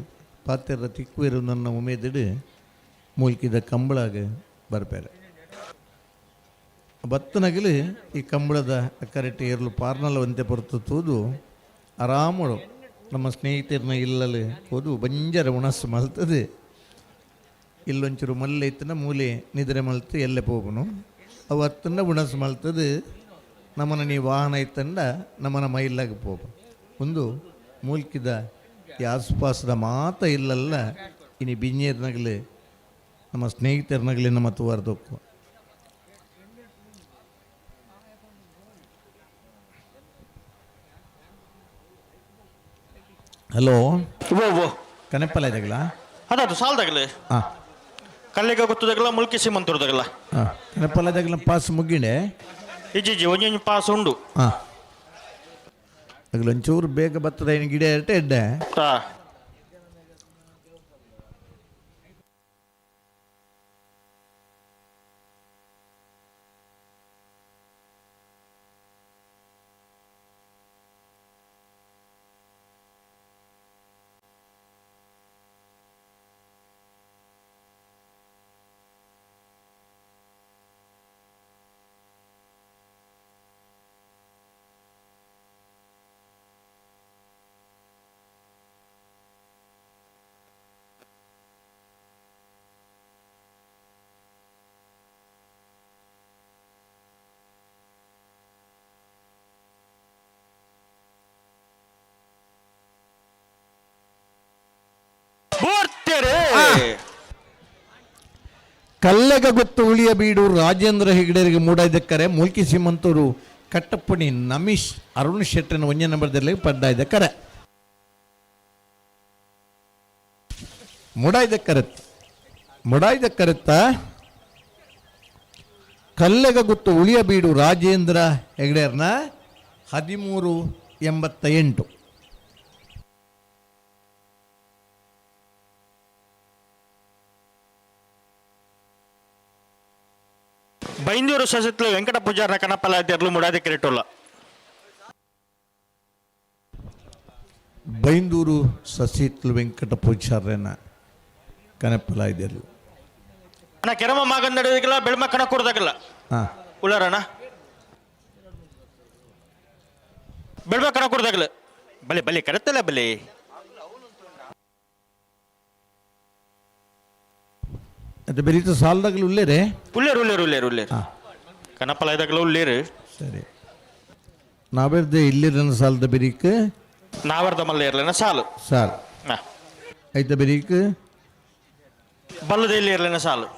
ಪಾತೆರ ತಿಕ್ಕುವೇರು ನನ್ನ ಉಮೇದಿಡು ಮೂಲ್ಕಿದ ಕಂಬಳಾಗ ಬರ್ಪೇರು ಬತ್ತನಗಲು ಈ ಕಂಬಳದ ಕರೆಕ್ಟ್ ಏರ್ಲು ಪಾರ್ನಲ ಒಂತೆ ಬರ್ತತೂದು ಆರಾಮಳು ನಮ್ಮ ಸ್ನೇಹಿತರನ್ನ ಇಲ್ಲಲ್ಲಿ ಹೋದು ಬಂಜರ ಉಣಸ್ಸು ಮಲ್ತದೆ ಇಲ್ಲೊಂಚೂರು ಮಲ್ಲೆ ಇತ್ತನ ಮೂಲೆ ನಿದ್ರೆ ಮಲ್ತು ಎಲ್ಲೆ ಹೋಗುನು ಅವತ್ತನ್ನ ಉಣಸ್ಸು ಮಲ್ತದೆ ನಮ್ಮನ ನೀ ವಾಹನ ಇತ್ತಂಡ ನಮ್ಮನ ಮೈಲಾಗ ಹೋಗು ಒಂದು ಮೂಲ್ಕಿದ ಈ ಆಸ್ಪಾಸದ ಮಾತ ಇಲ್ಲಲ್ಲ ಇನಿ ಬಿಂಜೇರ್ನಗಲಿ ನಮ್ಮ ಸ್ನೇಹಿತರನಗಲಿ ನಮ್ಮ ತೋರ್ದಕ್ಕು ಹಲೋ ಓ ಕನೆಪ್ಪಲ್ಲ ಇದಾಗಲ್ಲ ಅದದು ಸಾಲದಾಗಲಿ ಹಾಂ ಕಲ್ಲಿಗೆ ಗೊತ್ತದಾಗಲ್ಲ ಮುಲ್ಕಿ ಸೀಮಂತರದಾಗಲ್ಲ ಹಾಂ ಕನೆಪ್ಪಲ್ಲ ಇದಾಗಲ್ಲ ಪಾಸ್ ಮುಗಿಂಡೆ ಇಜ್ಜಿ ಒಂಜೊಂಜಿ ಪಾಸ್ ಉಂಡು ಹಾಂ ಒಂಚೂರು ಬೇಗ ಬರ್ತದ ಏನು ಗಿಡ ಇರಟ್ಟೆ ಎಡ್ಡೆ ಕಲ್ಲೆಗ ಗೊತ್ತು ಉಳಿಯ ಬೀಡು ರಾಜೇಂದ್ರ ಹೆಗ್ಡೆರಿಗೆ ಮೂಡಾಯ್ದಕ್ಕರೆ ಮೂಲ್ಕಿ ಸೀಮಂತೂರು ಕಟ್ಟಪ್ಪಣಿ ನಮೀಶ್ ಅರುಣ್ ಶೆಟ್ಟನ ಒಂಜೆ ನಂಬರ್ದಲ್ಲಿ ಪಡ್ಡಾಯ್ದ ಕರೆ ಮುಡಾಯ್ದ ಕರೆತ್ತ ಕಲ್ಲೆಗ ಗೊತ್ತು ಉಳಿಯ ಬೀಡು ರಾಜೇಂದ್ರ ಹೆಗ್ಡೆರ್ನ 1388 ಬೈಂದೂರು ಸಸಿತ್ಲು ವೆಂಕಟ ಪೂಜಾರನ ಕಣಪಲ್ಲ ತೆರಲು ಮುಡಾದೆ ಕಿರೀಟೋಲ್ಲ ಬೈಂದೂರು ಸಸಿತ್ಲು ವೆಂಕಟ ಪೂಜಾರನ ಕಣಪಲ್ಲ ಇದೆಯಲ್ಲ ಅಣ್ಣ ಕೆರಮ ಮಾಗಂದಡಿದಾಗಲ್ಲ ಬೆಳ್ಮ ಕಣ ಕೊಡ್ದಾಗಲ್ಲ ಹಾಂ ಉಳ್ಳಾರಣ್ಣ ಬೆಳ್ಮ ಕಣ ಕೊಡ್ದಾಗಲ್ಲ ಬಲೆ ಕರೆತ್ತಲ್ಲ ಬಲೆ ಅದು ಬೆರೀತ ಸಾಲದಾಗಲು ಉಳ್ಳೇರೆ ಉಳ್ಳೇರು ಕನಪಲ ಇದಾಗಲ್ಲ ಉಳ್ಳೇರು ಸರಿ ನಾವೆರ್ದೆ ಇಲ್ಲಿರನ ಸಾಲದ ಬೆರೀಕ್ ನಾವರ್ದ ಮಲ್ಲ ಇರ್ಲೇನ ಸಾಲು ಐತ ಬೆರೀಕ್ ಬಲ್ಲದ ಇಲ್ಲಿ ಇರ್ಲೇನ ಸಾಲು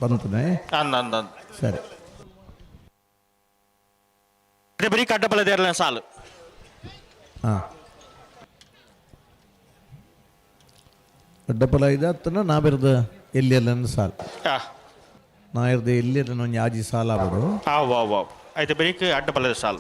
ಬಂತನೆ ಅಂದ ಸರಿ ಅದೇ ಬರೀ ಕಡ್ಡಬಲ್ಲದ ಇರ್ಲೇನ ಸಾಲು ಹಾಂ ಅಡ್ಡಪಲ ಇದತ್ತನ ನಾವೆರ್ದ ಎಲ್ಲಿಯಲ್ಲ ಸಾಲ ನಾ ಇರ್ದೆ ಎಲ್ಲಿರ ಒಂದು ಯಾಜಿ ಸಾಲ ಬಿಡು అయితే బరికి అడ్డపల్లెది సాల్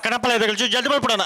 ಕಣಪಲ ಇದೆ ಜಲ್ದಿ ಮಾಡ್ಬಿಡೋಣ.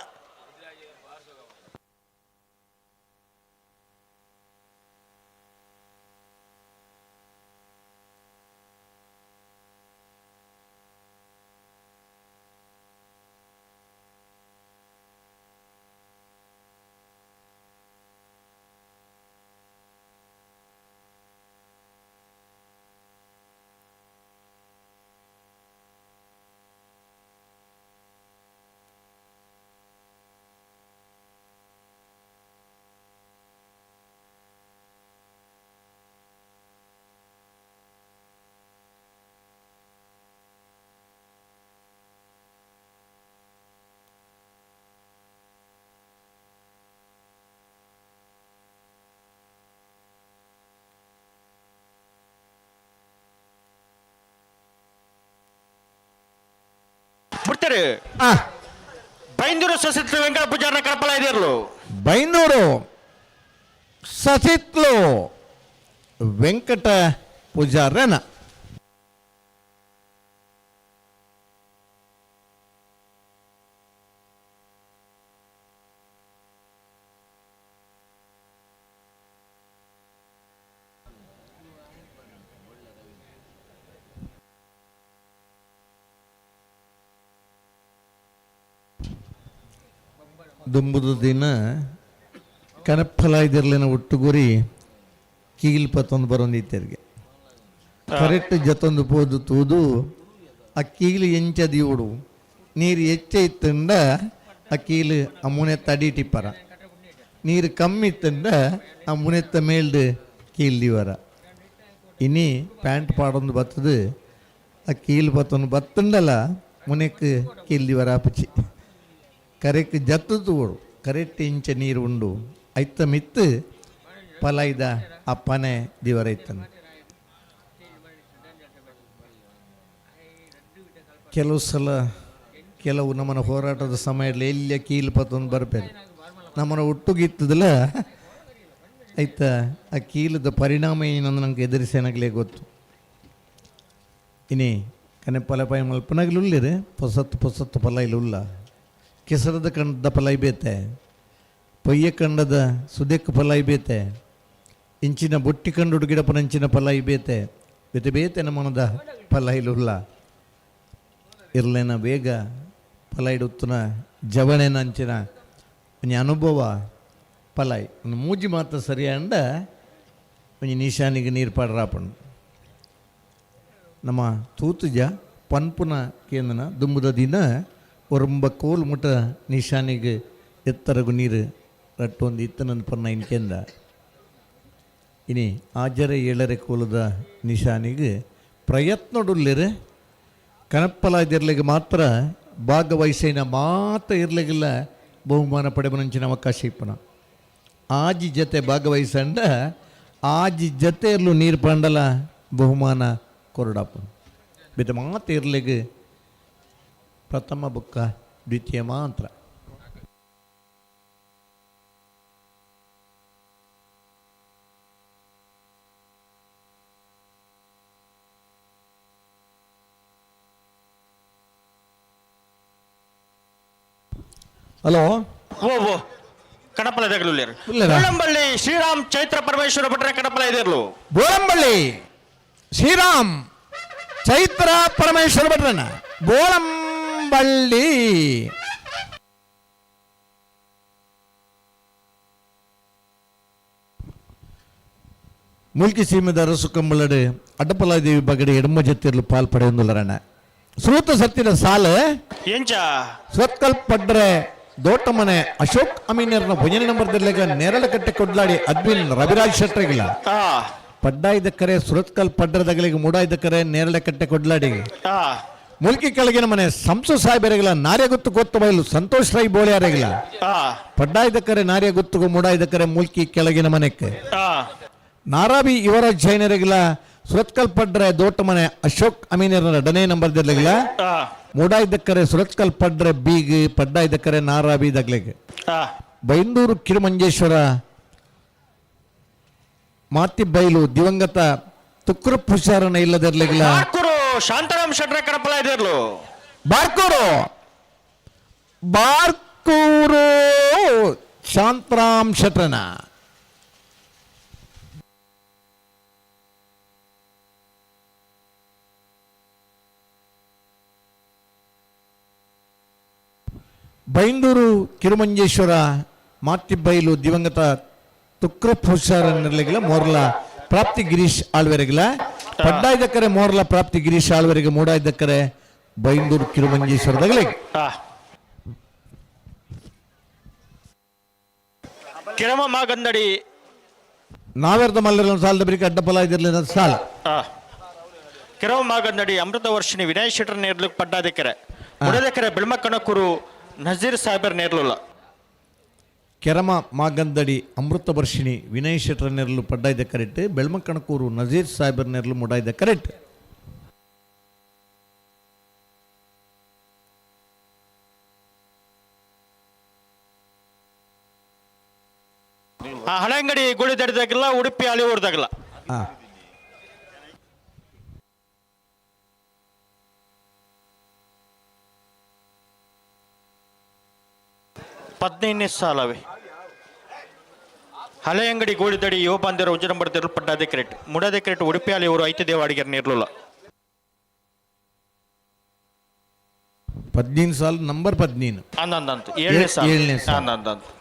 ಬಿಡ್ತಾರೆ. ಬೈಂದೂರು ಸಸಿತ್ಲು ವೆಂಕಟ ಪೂಜಾರನ ಕಣಪಲ ಇದೆಯಲ್ಲ. ಬೈಂದೂರು ಸಸಿತ್ಲು ವೆಂಕಟ ಪೂಜಾರನ ದುಂಬುದು ದಿನ ಕನಪ್ಪಲ ಇದಿರ್ಲಿನ ಒಟ್ಟುಗುರಿ ಕೀಲ್ ಪತ್ತೊಂದು ಬರೋಂದಿತ್ತರಿಗೆ ಕರೆಕ್ಟ್ ಜತೊಂದು ಪೋದು ತೂದು ಆ ಕೀಲು ಎಂಚದಿ ಓಡು ನೀರು ಹೆಚ್ಚೆ ಇತ್ತಂಡ ಆ ಕೀಲು ಆ ಮುನೆ ತಡಿ ಟಿಪ್ಪರ ನೀರು ಕಮ್ಮಿ ಇತ್ತಂಡ ಆ ಮುನೆತ್ತ ಮೇಲ್ದು ಕೀಲ್ದಿವರ ಇನಿ ಪ್ಯಾಂಟ್ ಪಾಡೊಂದು ಬತ್ತದು ಆ ಕೀಲು ಪತ್ತೊಂದು ಬತ್ತಂಡಲ್ಲ ಮುನೆಕ್ ಕೀಲ್ದಿವರ ಆಪಚಿ ಕರೆಕ್ಟ್ ಜತ್ತದು ಓಡು ಕರೆಕ್ಟ್ ಇಂಚ ನೀರು ಉಂಡು ಐತ ಮಿತ್ತು ಪಲಾಯ್ದ ಆ ಪನೆ ದಿವರ ಇತ್ತನ. ಕೆಲವು ಸಲ ಕೆಲವು ನಮ್ಮನ ಹೋರಾಟದ ಸಮಯದಲ್ಲಿ ಎಲ್ಲಿಯ ಕೀಲು ಪತ್ತೊಂದು ಬರ್ಬೇಕು ನಮ್ಮನ ಒಟ್ಟುಗಿತ್ತದಲ್ಲ ಆಯ್ತ ಆ ಕೀಲದ ಪರಿಣಾಮ ಏನಂದ್ರೆ ನಂಗೆ ಎದುರಿಸೇನಾಗಲೇ ಗೊತ್ತು. ಇನ್ನೇ ಕನೆ ಪಲ ಪೈ ಮಲ್ಪನಾಗ್ಲುಲ್ಲಿರೆ ಪೊಸತ್ತು ಪಲ ಇಲ್ಲ ಕೆಸರದ ಕಂಡದ ಪಲಾಯಿ ಬೇತೆ ಪೊಯ್ಯ ಕಂಡದ ಸುದೆಕ್ಕ ಪಲಾಯಿ ಬೇತೆ ಇಂಚಿನ ಬೊಟ್ಟಿ ಕಂಡು ಗಿಡಪನ ಇಂಚಿನ ಪಲಾಯಿ ಬೇತೆ ಬೇತೆ ಬೇತೆ ನಮ್ಮನದ ಪಲಾಯಿಲುಲ್ಲ ಇರ್ಲೇನ ಬೇಗ ಪಲಾಯಿಡುತ್ತನ ಜವಣೆನ ಅಂಚಿನ ಒಂಜಿ ಅನುಭವ ಪಲಾಯಿ ಒಂದು ಮೂಜಿ ಮಾತ್ರ ಸರಿ ಅಂಡ ಒಂಜಿ ನಿಶಾನಿಗೆ ನೀರು ಪಾಡ್ರಾಪಣ್ ನಮ್ಮ ತೂತುಜ ಪನ್ಪುನ ಕೇಂದ್ರನ ದುಂಬುದ ದಿನ ಒರಂಬ ಕೋಲ್ ಮುಟ ನಿಶಾನಿಗೆ ಎತ್ತರಗು ನೀರು ರಟ್ಟೊಂದು ಇತ್ತನಂದು ಪನ್ನ ಇನ್ಕೆಂದ ಇನಿ ಆಜರೆ ಏಳರೆ ಕೋಲದ ನಿಶಾನಿಗೆ ಪ್ರಯತ್ನಡುಲ್ಲಿರೆ ಕನಪ್ಪಲ ಇದಿರ್ಲಿಗೆ ಮಾತ್ರ ಭಾಗವಹಿಸಿನ ಮಾತ್ರ ಇರ್ಲಿಗಿಲ್ಲ ಬಹುಮಾನ ಪಡೆಬನಂಚಿನ ಅವಕಾಶ ಇಪ್ಪನ ಆಜಿ ಜೊತೆ ಭಾಗವಹಿಸಂಡ ಆಜಿ ಜೊತೆಯಲ್ಲೂ ನೀರು ಪಂಡಲ ಬಹುಮಾನ ಕೊರಡಪ್ಪ ಬಿಟ್ಟು ಮಾತ್ರ ಇರ್ಲಿಗೆ ಪ್ರಥಮ ಬುಕ್ಕ ದ್ವಿತೀಯ ಮಾತ್ರ. ಹಲೋ ಓ ಕಣಪಲ ಬೋಳಂಬಳ್ಳಿ ಶ್ರೀರಾಮ್ ಚೈತ್ರ ಪರಮೇಶ್ವರ ಭಟ್ರ ಕಣಪಲ ಇದೆಯಲ್ಲ. ಬೋಳಂಬಳ್ಳಿ ಶ್ರೀರಾಮ್ ಚೈತ್ರ ಪರಮೇಶ್ವರ ಭಟ್ರನ ಬೋಳಂಬಳ್ಳಿ ಮುಲ್ಕಿ ಸೀಮೆದ ಅರಸು ಕಂಬಳಡೆ ಅಡ್ಡಪಲಾದೇವಿ ಬಗಡೆ ಎಡಮ ಜೊತೆಯಲ್ಲೂ ಪಾಲ್ಪಡೆಯೊಂದುಲ್ಲರಣ್ಣ ಶ್ರೋತ ಸತ್ತಿನ ಸಾಲ ಎಂಚ ಸ್ವತ್ಕಲ್ ಪಡ್ರೆ ದೋಟಮನೆ ಅಶೋಕ್ ಅಮೀನರ್ನ ಭುಜನ ನಂಬರ್ದಲ್ಲಿಗ ನೇರಳಕಟ್ಟೆ ಕೊಡ್ಲಾಡಿ ಅದ್ವಿನ್ ರವಿರಾಜ್ ಶೆಟ್ರಿಗಿಲ್ಲ ಪಡ್ಡಾಯ್ದ ಕರೆ ಸುರತ್ಕಲ್ ಪಡ್ರದಗಳಿಗೆ ಮೂಡಾಯ್ದ ಕರೆ ನೇರಳಕಟ್ಟೆ ಕೊಡ್ಲಾಡಿಗೆ ಮುಲ್ಕಿ ಕೆಳಗಿನ ಮನೆ ಸಂಸು ಸಾಹೇಬರಿಗಿಲ್ಲ ನಾರ್ಯ ಗುತ್ತು ಗೊತ್ತು ಬಯಲು ಸಂತೋಷ್ ರೈ ಬೋಳಿಯಾರಿಗಿಲ್ಲ ಪಡ್ಡಾಯ್ದ ಕರೆ ನಾರ್ಯ ಗುತ್ತುಗು ಮೂಡಾಯ್ದ ಕರೆ ಮುಲ್ಕಿ ಕೆಳಗಿನ ಮನೆಕ್ಕೆ ನಾರಾಬಿ ಇವರ ಜೈನರಿಗಿಲ್ಲ ಸುರತ್ಕಲ್ ಪಡ್ರೆ ದೋಟಮನೆ ಅಶೋಕ್ ಅಮೀನರ್ನ ಡನೇ ನಂಬರ್ದಲ್ಲಿಗಿಲ್ಲ ಮೂಡಾಯ್ದ ಕರೆ ಸುರತ್ಕಲ್ ಪಡ್ರೆ ಬೀಗ್ ಪಡ್ಡಾಯ್ದ ಕರೆ ನಾರಾಬಿ ದಗ್ಲಿಗೆ ಬೈಂದೂರು ಕಿರುಮಂಜೇಶ್ವರ ಮಾತಿ ಬೈಲು ದಿವಂಗತ ತುಕ್ರ ಪುಷಾರನ ಇಲ್ಲದಿರ್ಲಿಲ್ಲ ಶಾಂತಾರಾಮ್ ಶೆಟ್ರ ಕಣಪಲ ಇದೆಯಲ್ಲ. ಬಾರ್ಕೂರು ಬಾರ್ಕೂರು ಶಾಂತರಾಮ್ ಶೆಟ್ರನ. ಬೈಂದೂರು ಕಿರುಮಂಜೇಶ್ವರ ಮಾತಿಬೈಲು ದಿವಂಗತ ತುಕ್ರಪ್ ಹುಷಾರ ನಿರ್ಲಿಗಳ ಮೋರ್ಲ ಪ್ರಾಪ್ತಿ ಗಿರೀಶ್ ಆಳ್ವೆರೆಗಿಲ ಪಡ್ಡಾಯ್ದಕ್ಕರೆ ಮೋರ್ಲ ಪ್ರಾಪ್ತಿ ಗಿರೀಶ್ ಆಳ್ವೆರೆಗೆ ಮೂಡಾಯ್ದಕ್ಕರೆ ಬೈಂದೂರು ಕಿರುಮಂಜೇಶ್ವರದಾಗಲೇ ಕಿರಮ ಮಾಗಂದಡಿ ನಾವೆರ್ದ ಮಲ್ಲರ ಸಾಲದ ಬರೀ ಅಡ್ಡಪಲ ಇದಿರಲಿಲ್ಲ ಸಾಲ ಕಿರಮ ಮಾಗಂದಡಿ ಅಮೃತ ವರ್ಷಿಣಿ ವಿನಯ್ ಶೆಟ್ಟರ್ ನೇರ್ಲು ಪಡ್ಡಾದೆಕರೆ ಉಡದೆಕರೆ ಬೆಳ್ಮಕ್ಕನಕೂರು ನಜೀರ್ ಸಾಹೇಬರ್ ನೇರ್ಲುಲ್ಲ. ಕೆರಮ Magandadi Amrutha Varshini Vinay Shettar ನೆರಲು ಪಡ್ಡಾಯ್ದ correct, ಬೆಳ್ಮಕ್ಕಣಕೂರು Nazeer ಸಾಹೇಬರ್ ನೆರಲು ಮುಡಾಯ್ದ correct. ಹಳೆಂಗಡಿ ಗುಡಿ ದಡಿದಾಗಲ್ಲ, ಉಡುಪಿ ಅಲಿಯೂರ್ದಾಗಲ್ಲ. ಹಾಂ 15 ಸಾಲವೇ ಹಳೆ ಅಂಗಡಿ ಗೋಳಿದಡಿ ಯುವ ಬಾಂಧವರು ಉಜರಂಬರ ಪಡ್ಡಾದೆ ಕ್ರೇಟ್ ಮುಡಾದೆ ಕ್ರೇಟ್ ಉಡುಪಿಯಲ್ಲಿ ಇವರು 5 ದೇವಾಡಿಗರ ನಿರ್ಲಿಲ್ಲ. 15 ಸಾಲ ನಂಬರ್ 15 ಅಂದಂತ 7ನೇ ಸಾಲ ಅಂದಂತ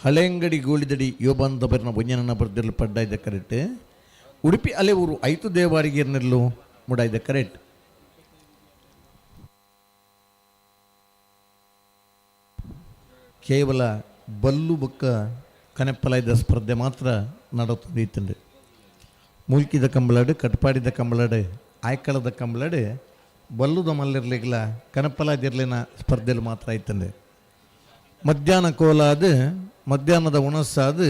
ಹಳೆ ಅಂಗಡಿ ಗೋಳಿದಡಿ ಯುವ ಬಾಂಧವರನ್ನ ಬೊಂಜನನ್ನ ಬರ್ದಿರಲು ಪಡ್ಡಾಯ್ದ ಕರೆಕ್ಟ್. ಉಡುಪಿ ಅಲೆ ಊರು 5 ದೇವಾಡಿಗರನ್ನೆಲ್ಲೂ ಮುಡಾಯ್ದ ಕರೆಕ್ಟ್. ಕೇವಲ ಬಲ್ಲು ಬೊಕ್ಕ ಕನೆಪ್ಪಲಾಯ್ದ ಸ್ಪರ್ಧೆ ಮಾತ್ರ ನಡೀತಂಡು. ಮುಲ್ಕಿದ ಕಂಬಳಾಡು, ಕಟ್ಪಾಡಿದ ಕಂಬಳಾಡು, ಆಯ್ಕಳದ ಕಂಬಳಾಡು, ಬಲ್ಲುದ ಮಲ್ಲಿರ್ಲಿಗ್ಲ ಕನೆಪ್ಪಲಾದಿರ್ಲಿನ ಸ್ಪರ್ಧೆಲು ಮಾತ್ರ ಆಯ್ತಂಡು. ಮಧ್ಯಾಹ್ನ ಕೋಲಾದು, ಮಧ್ಯಾಹ್ನದ ಉಣಸ್ಸಾದು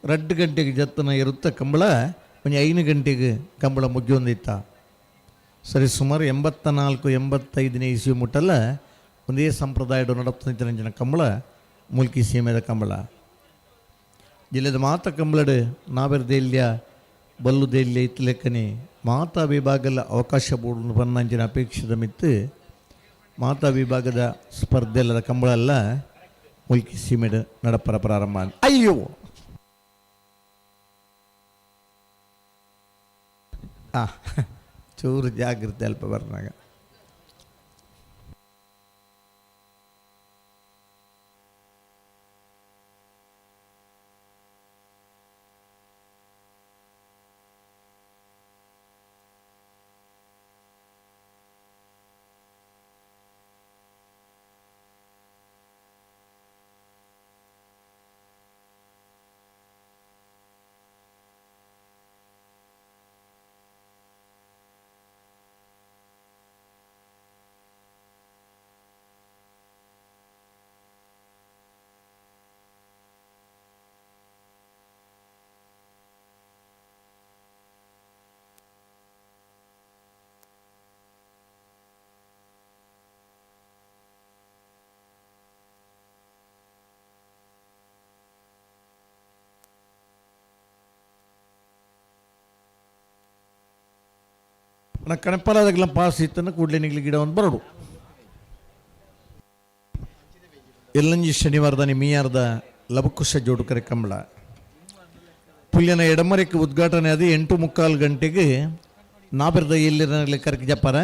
2 ಗಂಟೆಗೆ ಜತ್ತನ ಇರುತ್ತ ಕಂಬಳ, ಒಂದು 5 ಗಂಟೆಗೆ ಕಂಬಳ ಮುಗಿಯೊಂದಿತ್ತ. ಸರಿ ಸುಮಾರು 84-85ನೇ ಇಸ್ವಿ ಮುಟ್ಟಲ್ಲ ಒಂದೇ ಸಂಪ್ರದಾಯದ ನಡಪ್ತಿನ ಕಂಬಳ ಮುಲ್ಕಿ ಸೀಮೆದ ಕಂಬಳ. ಜಿಲ್ಲೆದ ಮಾತ ಕಂಬಳಡು ನಾವೆರ್ದೆಲ್ಯ ಬಲ್ಲುದೆಲ್ಯ ಇತ್ತು ಲೆಕ್ಕನೆ ಮಾತಾ ವಿಭಾಗದ ಅವಕಾಶ ಬೋಡು ಪನ್ನಂಚಿನ ಅಪೇಕ್ಷಿತ ಮಿತ್ತು ಮಾತಾ ವಿಭಾಗದ ಸ್ಪರ್ಧೆಲ್ಲದ ಕಂಬಳ ಎಲ್ಲ ಮುಲ್ಕಿ ಸೀಮೆಡ ನಡಪರ ಪ್ರಾರಂಭ. ಅಯ್ಯೋ ಚೂರು ಜಾಗ್ರತೆ ಅಲ್ಪ ಬರ್ನಾಗ. ಕಣಪಲಾದಾಗಲ ಪಾಸ್ ಇತ್ತನ್ನು ಕೂಡಲೇ ನಿಗ್ಲಿ ಗಿಡ ಒಂದು ಬರೋಡು. ಎಲ್ಲಂಜಿ ಶನಿವಾರದ ಮೀಯಾರ್ದ ಲಬಕುಶ ಜೋಡುಕರೆ ಕಂಬಳ ಪುಲ್ಯನ ಎಡಮರೆಕ್ಕೆ ಉದ್ಘಾಟನೆ ಅದು 8:45 ಗಂಟೆಗೆ ನಾವೆರ್ದ ಎಲ್ಲಿರಲಿ ಕರೆಕ್ ಜಪ್ಪಾರ.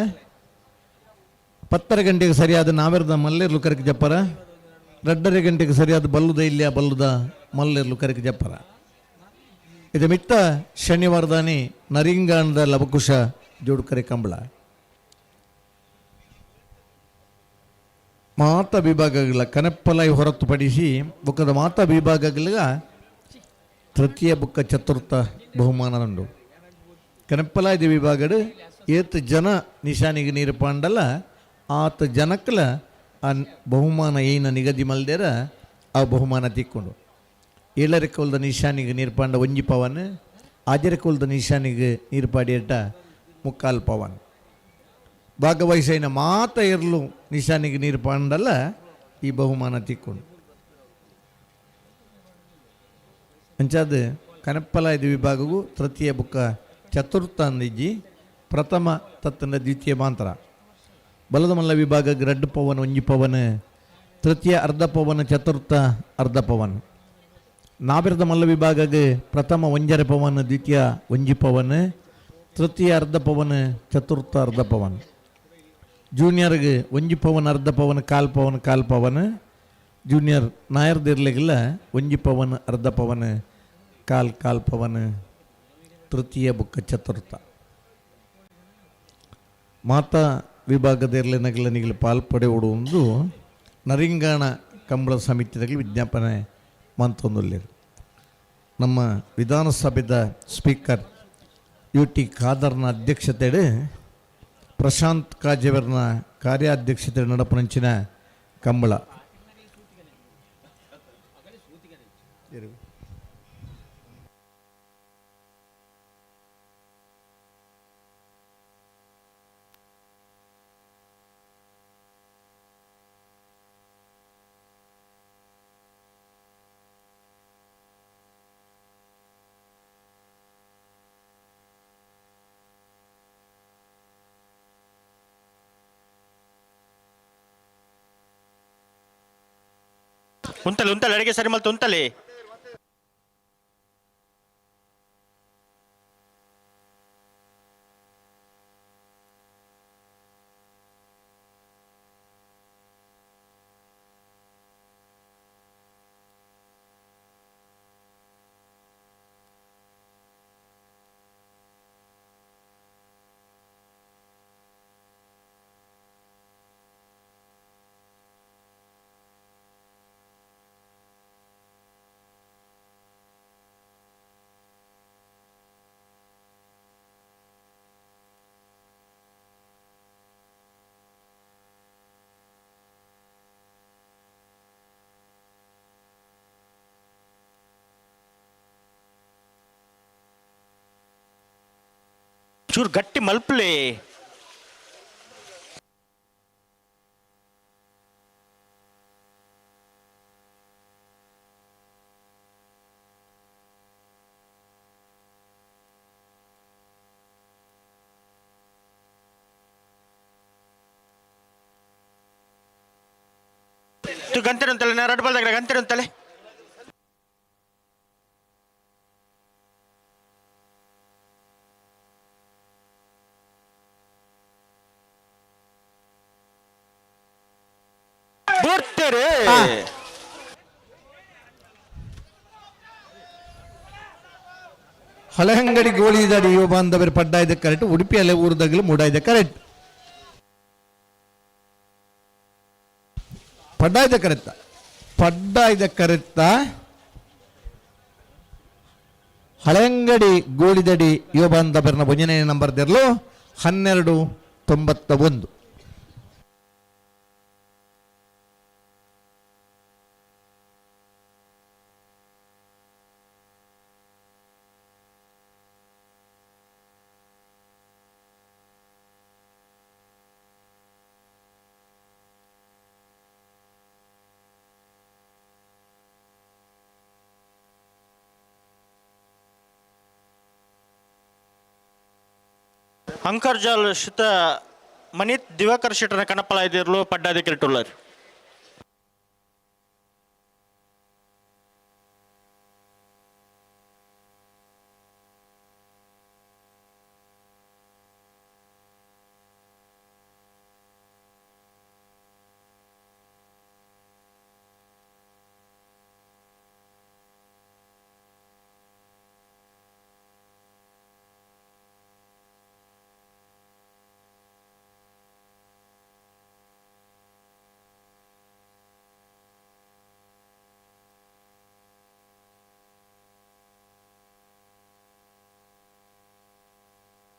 10 ಗಂಟೆಗೆ ಸರಿಯಾದ ನಾವೆರ್ದ ಮಲ್ಲೇರ್ಲು ಕರೆಕ್ ಜಪ್ಪಾರ. 2:30 ಗಂಟೆಗೆ ಸರಿಯಾದ ಬಲ್ಲುದ ಇಲ್ಲಿಯ ಬಲ್ಲುದ ಮಲ್ಲೇರ್ಲು ಕರೆಕ್ ಜಪ್ಪಾರ. ಇದು ಮಿತ್ತ ಶನಿವಾರದಾನಿ ನರಿಂಗಾಣದ ಲಬಕುಶ ಜೋಡುಕರೆ ಕಂಬಳ. ಮಾತಾ ವಿಭಾಗಗಳ ಕನೆಪ್ಪಲಾಯಿ ಹೊರತುಪಡಿಸಿ ಬುಕ್ಕದ ಮಾತಾ ವಿಭಾಗಗಳ ತೃತೀಯ ಬುಕ್ಕ ಚತುರ್ಥ ಬಹುಮಾನ ಉಂಟು. ಕನೆಪ್ಪಲಾಯ್ದ ವಿಭಾಗಡು ಏತ್ ಜನ ನಿಶಾನಿಗೆ ನೀರು ಪಾಂಡಲ್ಲ ಆತ ಜನಕ್ಕಲ ಆ ಬಹುಮಾನ ಏನ ನಿಗದಿ ಮಲ್ದೇರ ಆ ಬಹುಮಾನ ತಿಕ್ಕೊಂಡು 7 ಕೊಲ್ದ ನಿಶಾನಿಗೆ ನೀರು ಪಾಂಡ 1 ಪವನ್, 6 ಕೊಲ್ದ ನಿಶಾನಿಗೆ ನೀರು ಪಾಡಿಯಟ 3/4 ಪವನ್. ಭಾಗವಹಿಸಿನ ಮಾತ ಇರಲು ನಿಶಾನಿಗೆ ನೀರು ಪಾಂಡಲ್ಲ ಈ ಬಹುಮಾನ ತಿಕ್ಕೊಂಡು ಅಂಚಾದ ಕನೆಪ್ಪಲಾಯ್ದ ವಿಭಾಗವು ತೃತೀಯ ಬುಕ್ಕ ಚತುರ್ಥ ಅಂದಿಜ್ಜಿ ಪ್ರಥಮ ತತ್ತನ ದ್ವಿತೀಯ ಮಾಂತರ. ಬಲದ ಮಲ್ಲ ವಿಭಾಗ 2 ಪವನ್ 1 ಪವನ್ ತೃತೀಯ ಅರ್ಧ ಪವನ್ ಚತುರ್ಥ ಅರ್ಧ ಪವನ್. ನಾಬಿರದ ಮಲ್ಲ ವಿಭಾಗಗೆ ಪ್ರಥಮ ಒಂಜರೆ ಪವನ್, ದ್ವಿತೀಯ ಒಂಜಿ ಪವನ್, ತೃತೀಯ ಅರ್ಧ ಪವನ್, ಚತುರ್ಥ ಅರ್ಧ ಪವನ್. ಜೂನಿಯರ್ಗೆ ಒಂಜಿ ಪವನ್, ಅರ್ಧ ಪವನ್, ಕಾಲ್ ಪವನ್, ಕಾಲ್ ಪವನ್. ಜೂನಿಯರ್ ನಾಯರ್ದಿರ್ಲಿಗಿಲ್ಲ ಒಂಜಿ ಪವನ್, ಅರ್ಧ ಪವನ್, ಕಾಲ್ ಕಾಲ್ ಪವನ್, ತೃತೀಯ ಬುಕ್ಕ ಚತುರ್ಥ. ಮಾತಾ ವಿಭಾಗದಲ್ಲಿನಗಲನಿಗೆ ಪಾಲ್ಪಡೆಯುವುದು ನರಿಂಗಾಣ ಕಂಬಳ ಸಮಿತಿಯಲ್ಲಿ ವಿಜ್ಞಾಪನೆ ಮಂತೊಂದುಲ್ಲೆ. ನಮ್ಮ ವಿಧಾನಸಭೆದ ಸ್ಪೀಕರ್ UT ಖಾದರ್ನ ಅಧ್ಯಕ್ಷತೆಯಡೆ ಪ್ರಶಾಂತ್ ಕಾಜೇವರ್ನ ಕಾರ್ಯಾಧ್ಯಕ್ಷತೆ ನಡಪನಂಚಿನ ಕಂಬಳ. ಉಂತಲೆ ಉಂತಲೆ ಅಡಿಗೆ ಸರಿ ಮಲ್ತು ಉಂತಲೆ. ಚೂರು ಗಟ್ಟಿ ಮಲ್ಪಲೆ. ಗಂಟೆ ಅಂತಲೆ ನಾ ರಡ್ ಬಲ್ದಾಗ ಗಂಟೆ ಅಂತಲೆ. ಹಳೆಹಂಗಡಿ ಗೋಳಿದಾಡಿ ಯುವ ಬಾಂಧವರು ಪಡ್ಡಾಯ್ದ ಕರೆಕ್ಟ್, ಉಡುಪಿಯಲ್ಲೇ ಊರದಾಗಲು ಮೂಡಾಯ್ದ ಕರೆಕ್ಟ್. ಪಡ್ಡಾಯ್ದ ಕರೆಕ್ತ, ಪಡ್ಡಾಯ್ದ ಕರೆಕ್ತ. ಹಳೆಂಗಡಿ ಗೋಳಿದಡಿ ಯುವ ಬಾಂಧವರನ ಭಂಜನೆ ನಂಬರ್ ದಿರಲು 1291. ಅಂಕರ್ಜಾಲ್ ಶಿತ ಮನಿತ್ ದಿವಾಕರ್ ಶೆಟ್ಟನ ಕಣಪಲ ಇದಿರ್ಲು ಪಡ್ಡಾದಿ ಕಿರಟುಳ್ಳರ್.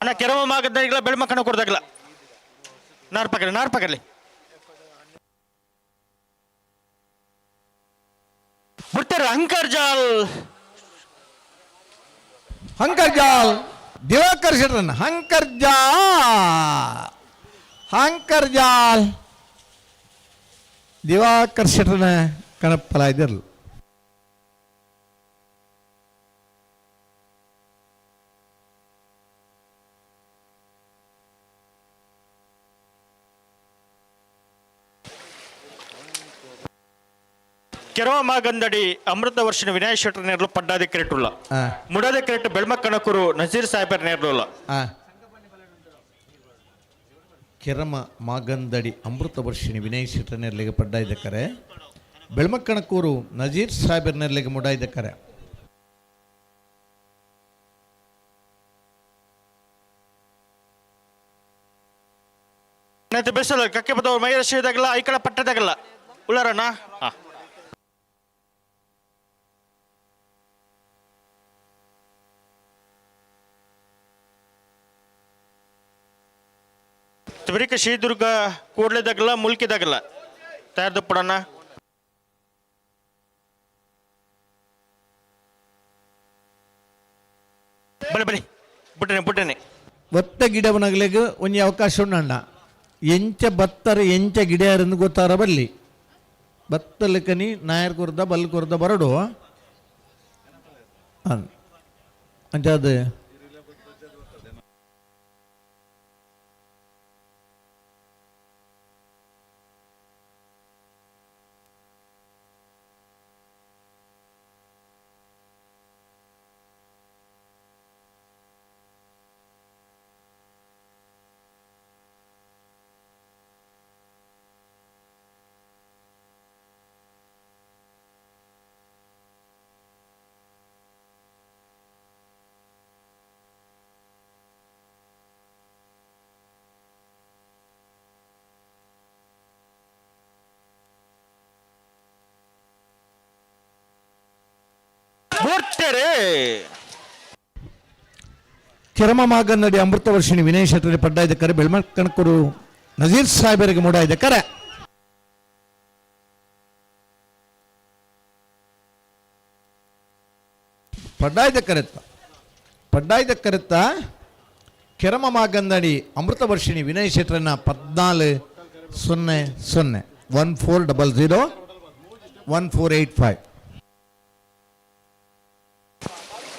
ಅಣ್ಣ ಕೆರವ ಮಾಗದ್ದಾಗಲ ಬೆಳ್ಮಕ್ಕನ ಕೊಡ್ದಾಗಲ ನಾರ್ಪಕರ್ಲಿ ಬಿಡ್ತಾರೆ. ಹಂಕರ್ಜಾಲ್ ದಿವಾಕರ್ ಶೆಟ್ಟರನ್ನ ಹಂಕರ್ಜಾಲ್ ದಿವಾಕರ್ ಶೆಟ್ಟರನ ಕಣಪ್ಪಲ ಇದಿರಲು. ಕೆರವ ಮಾಗಂದಡಿ ಅಮೃತ ವರ್ಷನ ವಿನಾಯಕ್ ಶೆಟ್ಟರ್ ನೇರ್ಲು ಪಡ್ಡಾದಿ ಕ್ರೆಟುಲ್ಲ ಮುಡಾದಿ ಕ್ರೆಟ್ ಬೆಳ್ಮಕ್ಕನಕೂರು ನಜೀರ್ ಸಾಹೇಬರ್ ನೇರ್ಲುಲ್ಲ ಕೆರಮ ಮಾಗಂದಡಿ ಅಮೃತ ವರ್ಷಿಣಿ ವಿನಯ್ ಶೆಟ್ಟರ್ನೆರ್ಲಿಗೆ ಪಡ್ಡಾಯ್ದಕ್ಕರೆ ಬೆಳ್ಮಕ್ಕಣಕ್ಕೂರು ನಜೀರ್ ಸಾಹೇಬರ್ನೆರ್ಲಿಗೆ ಮುಡಾಯ್ದಕ್ಕರೆ ಬೆಸಲ ಕಕ್ಕೆ ಬದವ ಮೈರಶಿದಾಗಲ್ಲ ಐಕಳ ಪಟ್ಟದಾಗಲ್ಲ ಉಳ್ಳಾರಣ್ಣ ಬರೀಕ ಶ್ರೀದುರ್ಗ ಕೂಡ್ಲೆದಾಗಲ್ಲ ಮುಲ್ಕಿದಾಗಲ್ಲ ತಯಾರ್ದು ಪಡೋಣ ಬಳಿ ಬಳಿ ಬಿಟ್ಟನೆ ಒತ್ತ ಗಿಡವನಗ್ಲೆಗ್ ಒಂಜಿ ಅವಕಾಶ ಉಂಡ ಎಂಚ ಬತ್ತರ ಎಂಚ ಗಿಡಯಾರೆಂದು ಗೊತ್ತಾರ ಬಲ್ಲಿ ಬತ್ತಲಕನಿ ನಾಯರ್ ಕೊರ್ದ ಬಲ್ ಕೊರ್ದ ಬರಡು ಅಂಚಾದ ಕೆರಮ ಮಾಗನ್ನಡಿ ಅಮೃತ ವರ್ಷಿಣಿ ವಿನಯ್ ಶೆಟ್ಟರ್ ಪಡ್ಡಾಯ್ದಕ್ಕರೆ ಬೆಳ್ಮಕ್ಕಣಕ್ಕೂರು ನಜೀರ್ ಸಾಹೇಬರಿಗೆ ಮೂಡಾಯ್ದಕ್ಕರೆ ಪಡ್ಡಾಯ್ದಕ್ಕರೆತ್ತ ಕೆರಮ ಮಾಗಂದಡಿ ಅಮೃತ ವರ್ಷಿಣಿ ವಿನಯ್ ಶೆಟ್ಟರನ್ನ 1400 1400 1485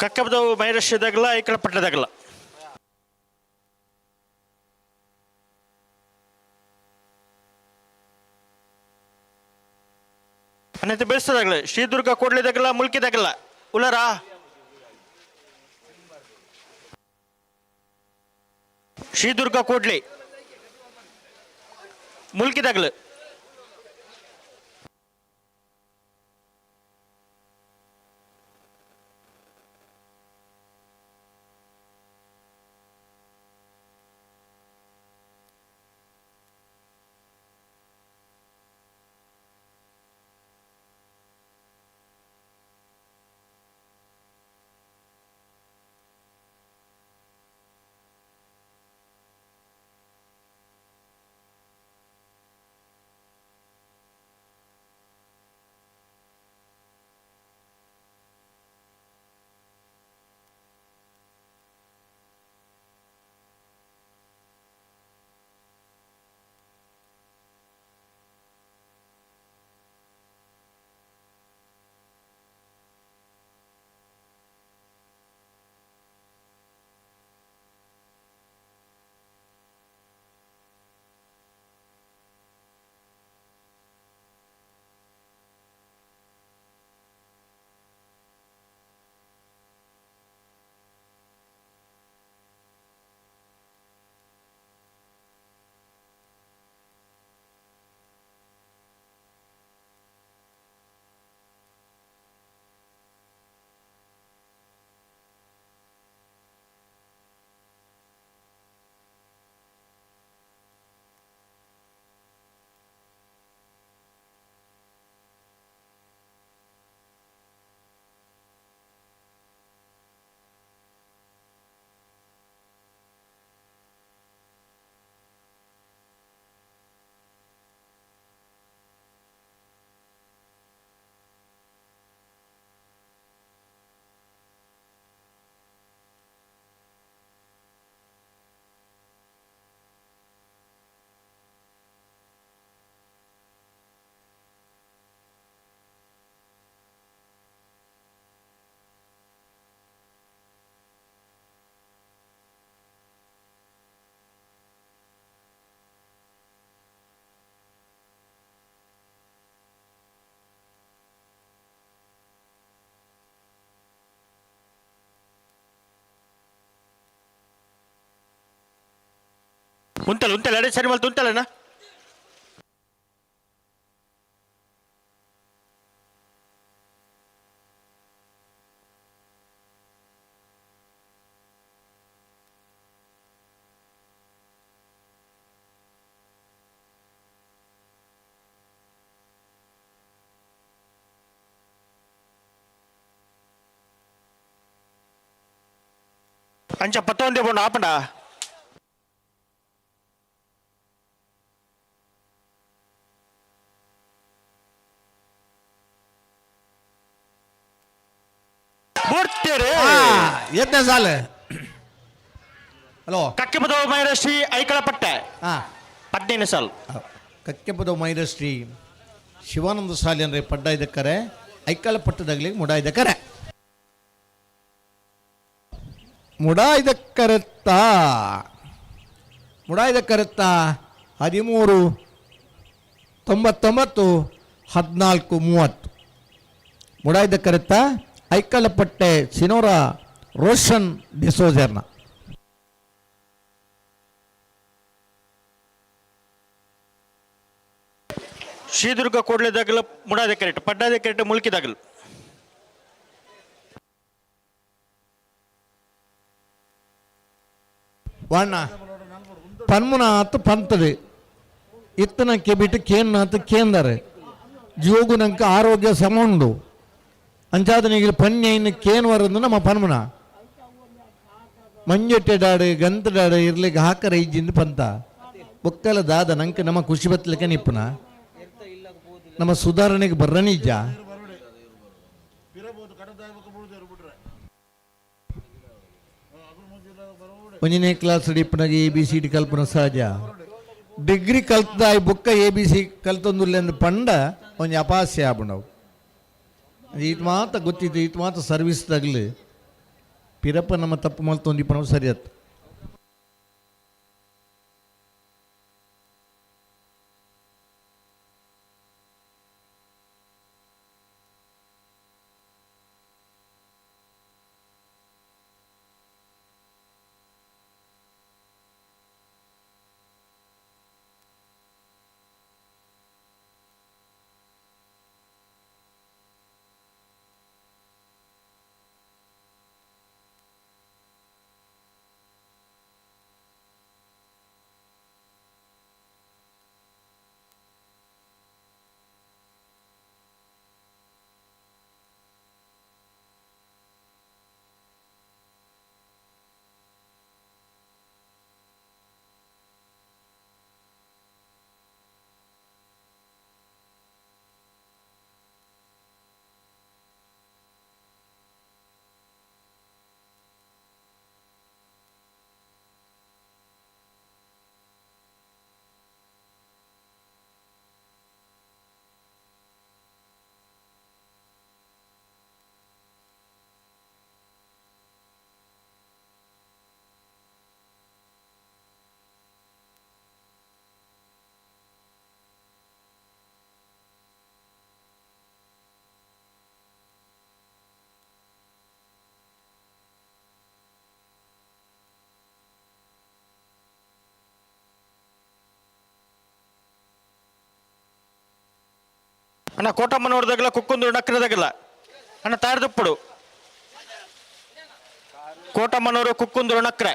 ಕಕ್ಕಬದವು ಮೈರಶಿದಾಗಲ್ಲ ಐಕಳ ಪಟ್ಟದಾಗಲ್ಲ ಅನ್ನೈತೆ ಬೆಳೆಸದಾಗಲ್ಲ ಶ್ರೀದುರ್ಗ ಕೂಡ್ಲಿದಾಗಲ್ಲ ಮುಲ್ಕಿದಾಗಲ್ಲ ಉಳ್ಳಾರ ಶ್ರೀದುರ್ಗ ಕೂಡ್ಲಿ ಮುಲ್ಕಿದಾಗಲ್ಲ ಉಂಟಲ್ಲ ಅಡೆ ಸರಿ ಮಲ್ತು ಉಂಟಲ್ಲಣ್ಣ. ಅಂಚ ಪತ್ತೊಂದೇ ಬೋಂಡು ಆಪಂಡ ಎತ್ತನೇ ಸಾಲ ಹಲೋ ಕಕ್ಕೆಪದವ ಮೈರಶ್ರೀ ಐಕಳಪಟ್ಟೆ 15ನೇ ಸಾಲು ಕಕ್ಕೆಪದ ಮೈರಶ್ರೀ ಶಿವಾನಂದ ಸಾಲಿ ಅಂದರೆ ಪಡ್ಡ ಇದಕ್ಕರೆ ಐಕಳಪಟ್ಟದಾಗ್ಲಿಗೆ MUDA ಇದಕ್ಕರೆ MUDA ಇದಕ್ಕರೆತ್ತ 13 99 14 30 MUDA ಇದಕ್ಕರೆತ್ತ ಐಕಳಪಟ್ಟೆ ಸಿನೋರ Roshan ಡಿಸೋಜರ್ನ Sridurga ಕೂಡ್ಲೆದಾಗಲು ಮುಡಾದ ಕೆರೆಟ್ ಪಡ್ಡಾದ ಕೆರೆಟ್ ಮುಲ್ಕಿದಾಗಲು ವಾಣ ಪನ್ಮುನಾತ್ ಪಂತದು ಇತ್ತನಕ್ಕೆ ಬಿಟ್ಟು ಕೇನ್ನಾತ್ ಕೇಂದರೆ ಜೋಗುನಂಕ ಆರೋಗ್ಯ ಸಮುಂಡು ಅಂಚಾದನಿಗೆ ಪನ್ಯ ಇನ್ನು ಕೇನ್ ವರಂದು ನಮ್ಮ ಪನ್ಮುನ ಮಂಜೆಟ್ಟೆಡಾಡು ಗಂತಡಾಡು ಇರ್ಲಿಕ್ಕೆ ಹಾಕರ ಇಜ್ಜಿಂದು ಪಂತ ಬೊಕ್ಕಲ ದಾದ ನಂಗೆ ನಮ್ಮ ಖುಷಿ ಬತ್ತಲಿಕ್ಕೆ ನಿಪ್ಪುನ ನಮ್ಮ ಸುಧಾರಣೆಗೆ ಬರ್ರ ನಿಜ ಒಂದನೇ ಕ್ಲಾಸ್ ಡಿಪ್ಪನಾಗ ABCD ಕಲ್ಪನ ಸಹಜ ಡಿಗ್ರಿ ಕಲ್ತದ ಬುಕ್ಕ ABC ಕಲ್ತೊಂದುಲ್ಲ ಪಂಡ ಒಂದು ಅಪಾಸ್ಯ ಆಗ್ಬಿಡವು ಈತ ಮಾತ್ರ ಗೊತ್ತಿತ್ತು ಈತ ಮಾತ್ರ ಸರ್ವಿಸ್ದಾಗಲಿ ಪಿರಪ್ಪ ನಮ್ಮ ತಪ್ಪು ಮಲ್ತೊಂದಿಪ್ಪ ನಾವು ಸರಿ ಆಯ್ತು ಅಣ್ಣ ಕೋಟಮ್ಮನವ್ರದಾಗಲ್ಲ ಕುಕ್ಕುಂದು ನಕ್ರದಾಗಲ್ಲ ಅಣ್ಣ ತಾಡ್ದಪ್ಪಡು ಕೋಟಮ್ಮನವರು ಕುಕ್ಕುಂದು ನಕ್ರೆ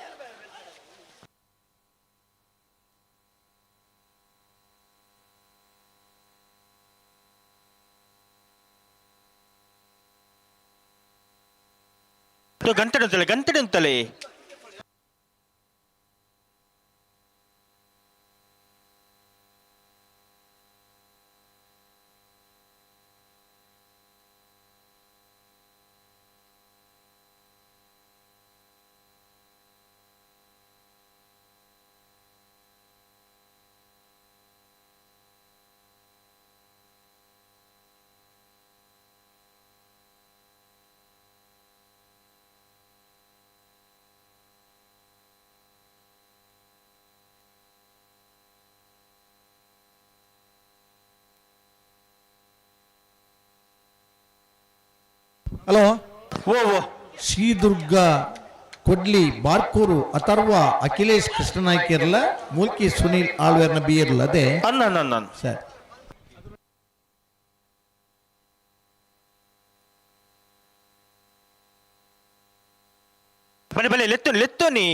ಗಂಟೆ ಅಂತಲೇ ಹಲೋ ಓ ಶ್ರೀದುರ್ಗ ಕೊಡ್ಲಿ ಬಾರ್ಕೂರು ಅಥರ್ವ ಅಖಿಲೇಶ್ ಕೃಷ್ಣನಾಯ್ಕಿರ್ಲ ಮೂಲ್ಕಿ ಸುನೀಲ್ ಆಳ್ವೇರ್ನ ಬಿಯರ್ಲ ಅದೇ ಸರ್ ಬನ್ನಿ ಬನ್ನಿ ಲೆತ್ತೋನಿ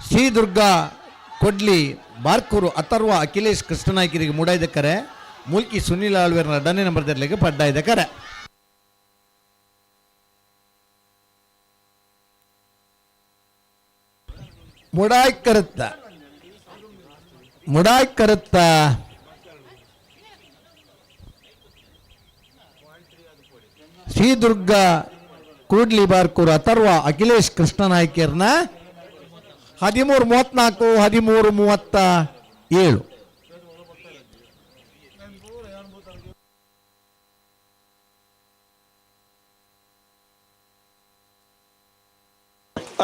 ಶ್ರೀ ದುರ್ಗಾ ಕೊಡ್ಲಿ ಬಾರ್ಕೂರು ಅಥರ್ವ ಅಖಿಲೇಶ್ ಕೃಷ್ಣನಾಯ್ಕರಿಗೆ ಮೂಡಾಯ್ದ ಕರೆ ಮೂಲ್ಕಿ ಸುನೀಲ್ ಆಳ್ವೇರ್ನ ಅಡ್ಡನೇ ನಂಬರ್ ತೆರಲಿಗೆ ಪಡ್ಡಾಯ್ದ ಕರೆ ಮುಡಾಯ್ ಕರುತ್ತ ಶ್ರೀ ದುರ್ಗಾ ಕೂಡ್ಲಿ ಬಾರ್ಕೂರು ಅಥರ್ವ ಅಖಿಲೇಶ್ ಕೃಷ್ಣನಾಯ್ಕರ್ನ 13:34 13:37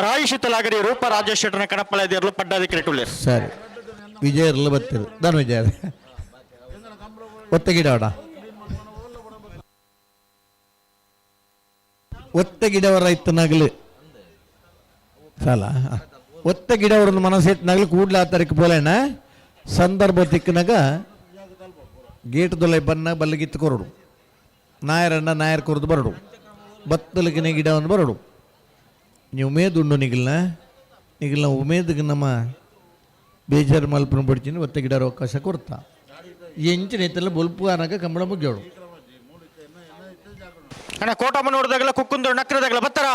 ರಾಯಿ ಶೀತಲಾಗರಿ ರೂಪ ರಾಜೇಶ್ ಶೆಟ್ಟರ್ನ ಕಣಪ್ಪಳ ಇದಿರಲು ಪಡ್ಡಾಧಿಕಾರಿ ಟುಳ್ಳೇರ್ ಸರಿ ವಿಜಯರ್ಲು ಬತ್ತಿರು ಧನ್ ವಿಜಯ ಒತ್ತಗಿಡವಡ ಒತ್ತಗಿಡವರ ಇತ್ತನಾಗ್ಲು ಸಾಲ ಒತ್ತಗಿಡವರನ್ನು ಮನಸ್ಸೆತ್ತಿನಾಗ್ಲು ಕೂಡ್ಲ ತಾರೀಕು ಪೋಲೇನ ಸಂದರ್ಭ ತಿಕ್ಕನಾಗ ಗೇಟ್ ದೊಲೆ ಬನ್ನ ಬಲ್ಲಿಗಿತ್ತು ಕೊರಡು ನಾಯರ್ ಕೊರದು ಬರಡು ಬತ್ತಲಿಗಿನ ಗಿಡವನ್ನು ಬರಡು ನೀವು ಉಮೇದುಂಡು ನಿಗಿಲ್ನ ಉಮೇದಿಗೆ ನಮ್ಮ ಬೇಜಾರು ಮಲ್ಪನ ಬಿಡ್ತೀನಿ ಒತ್ತ ಗಿಡ ಅವಕಾಶ ಕೊಡ್ತಾ ಎಂಚಿನ ಐತಲ್ಲ ಬೊಲ್ಪು ಅನ್ನಕ ಕಂಬಳ ಮುಗ್ಯೋಡು ಅಣ್ಣ ಕೋಟಮ್ಮ ನೋಡಿದಾಗಲ್ಲ ಕುಕ್ಕುಂದು ನಕ್ರದಾಗಲ್ಲ ಬತ್ತಾರ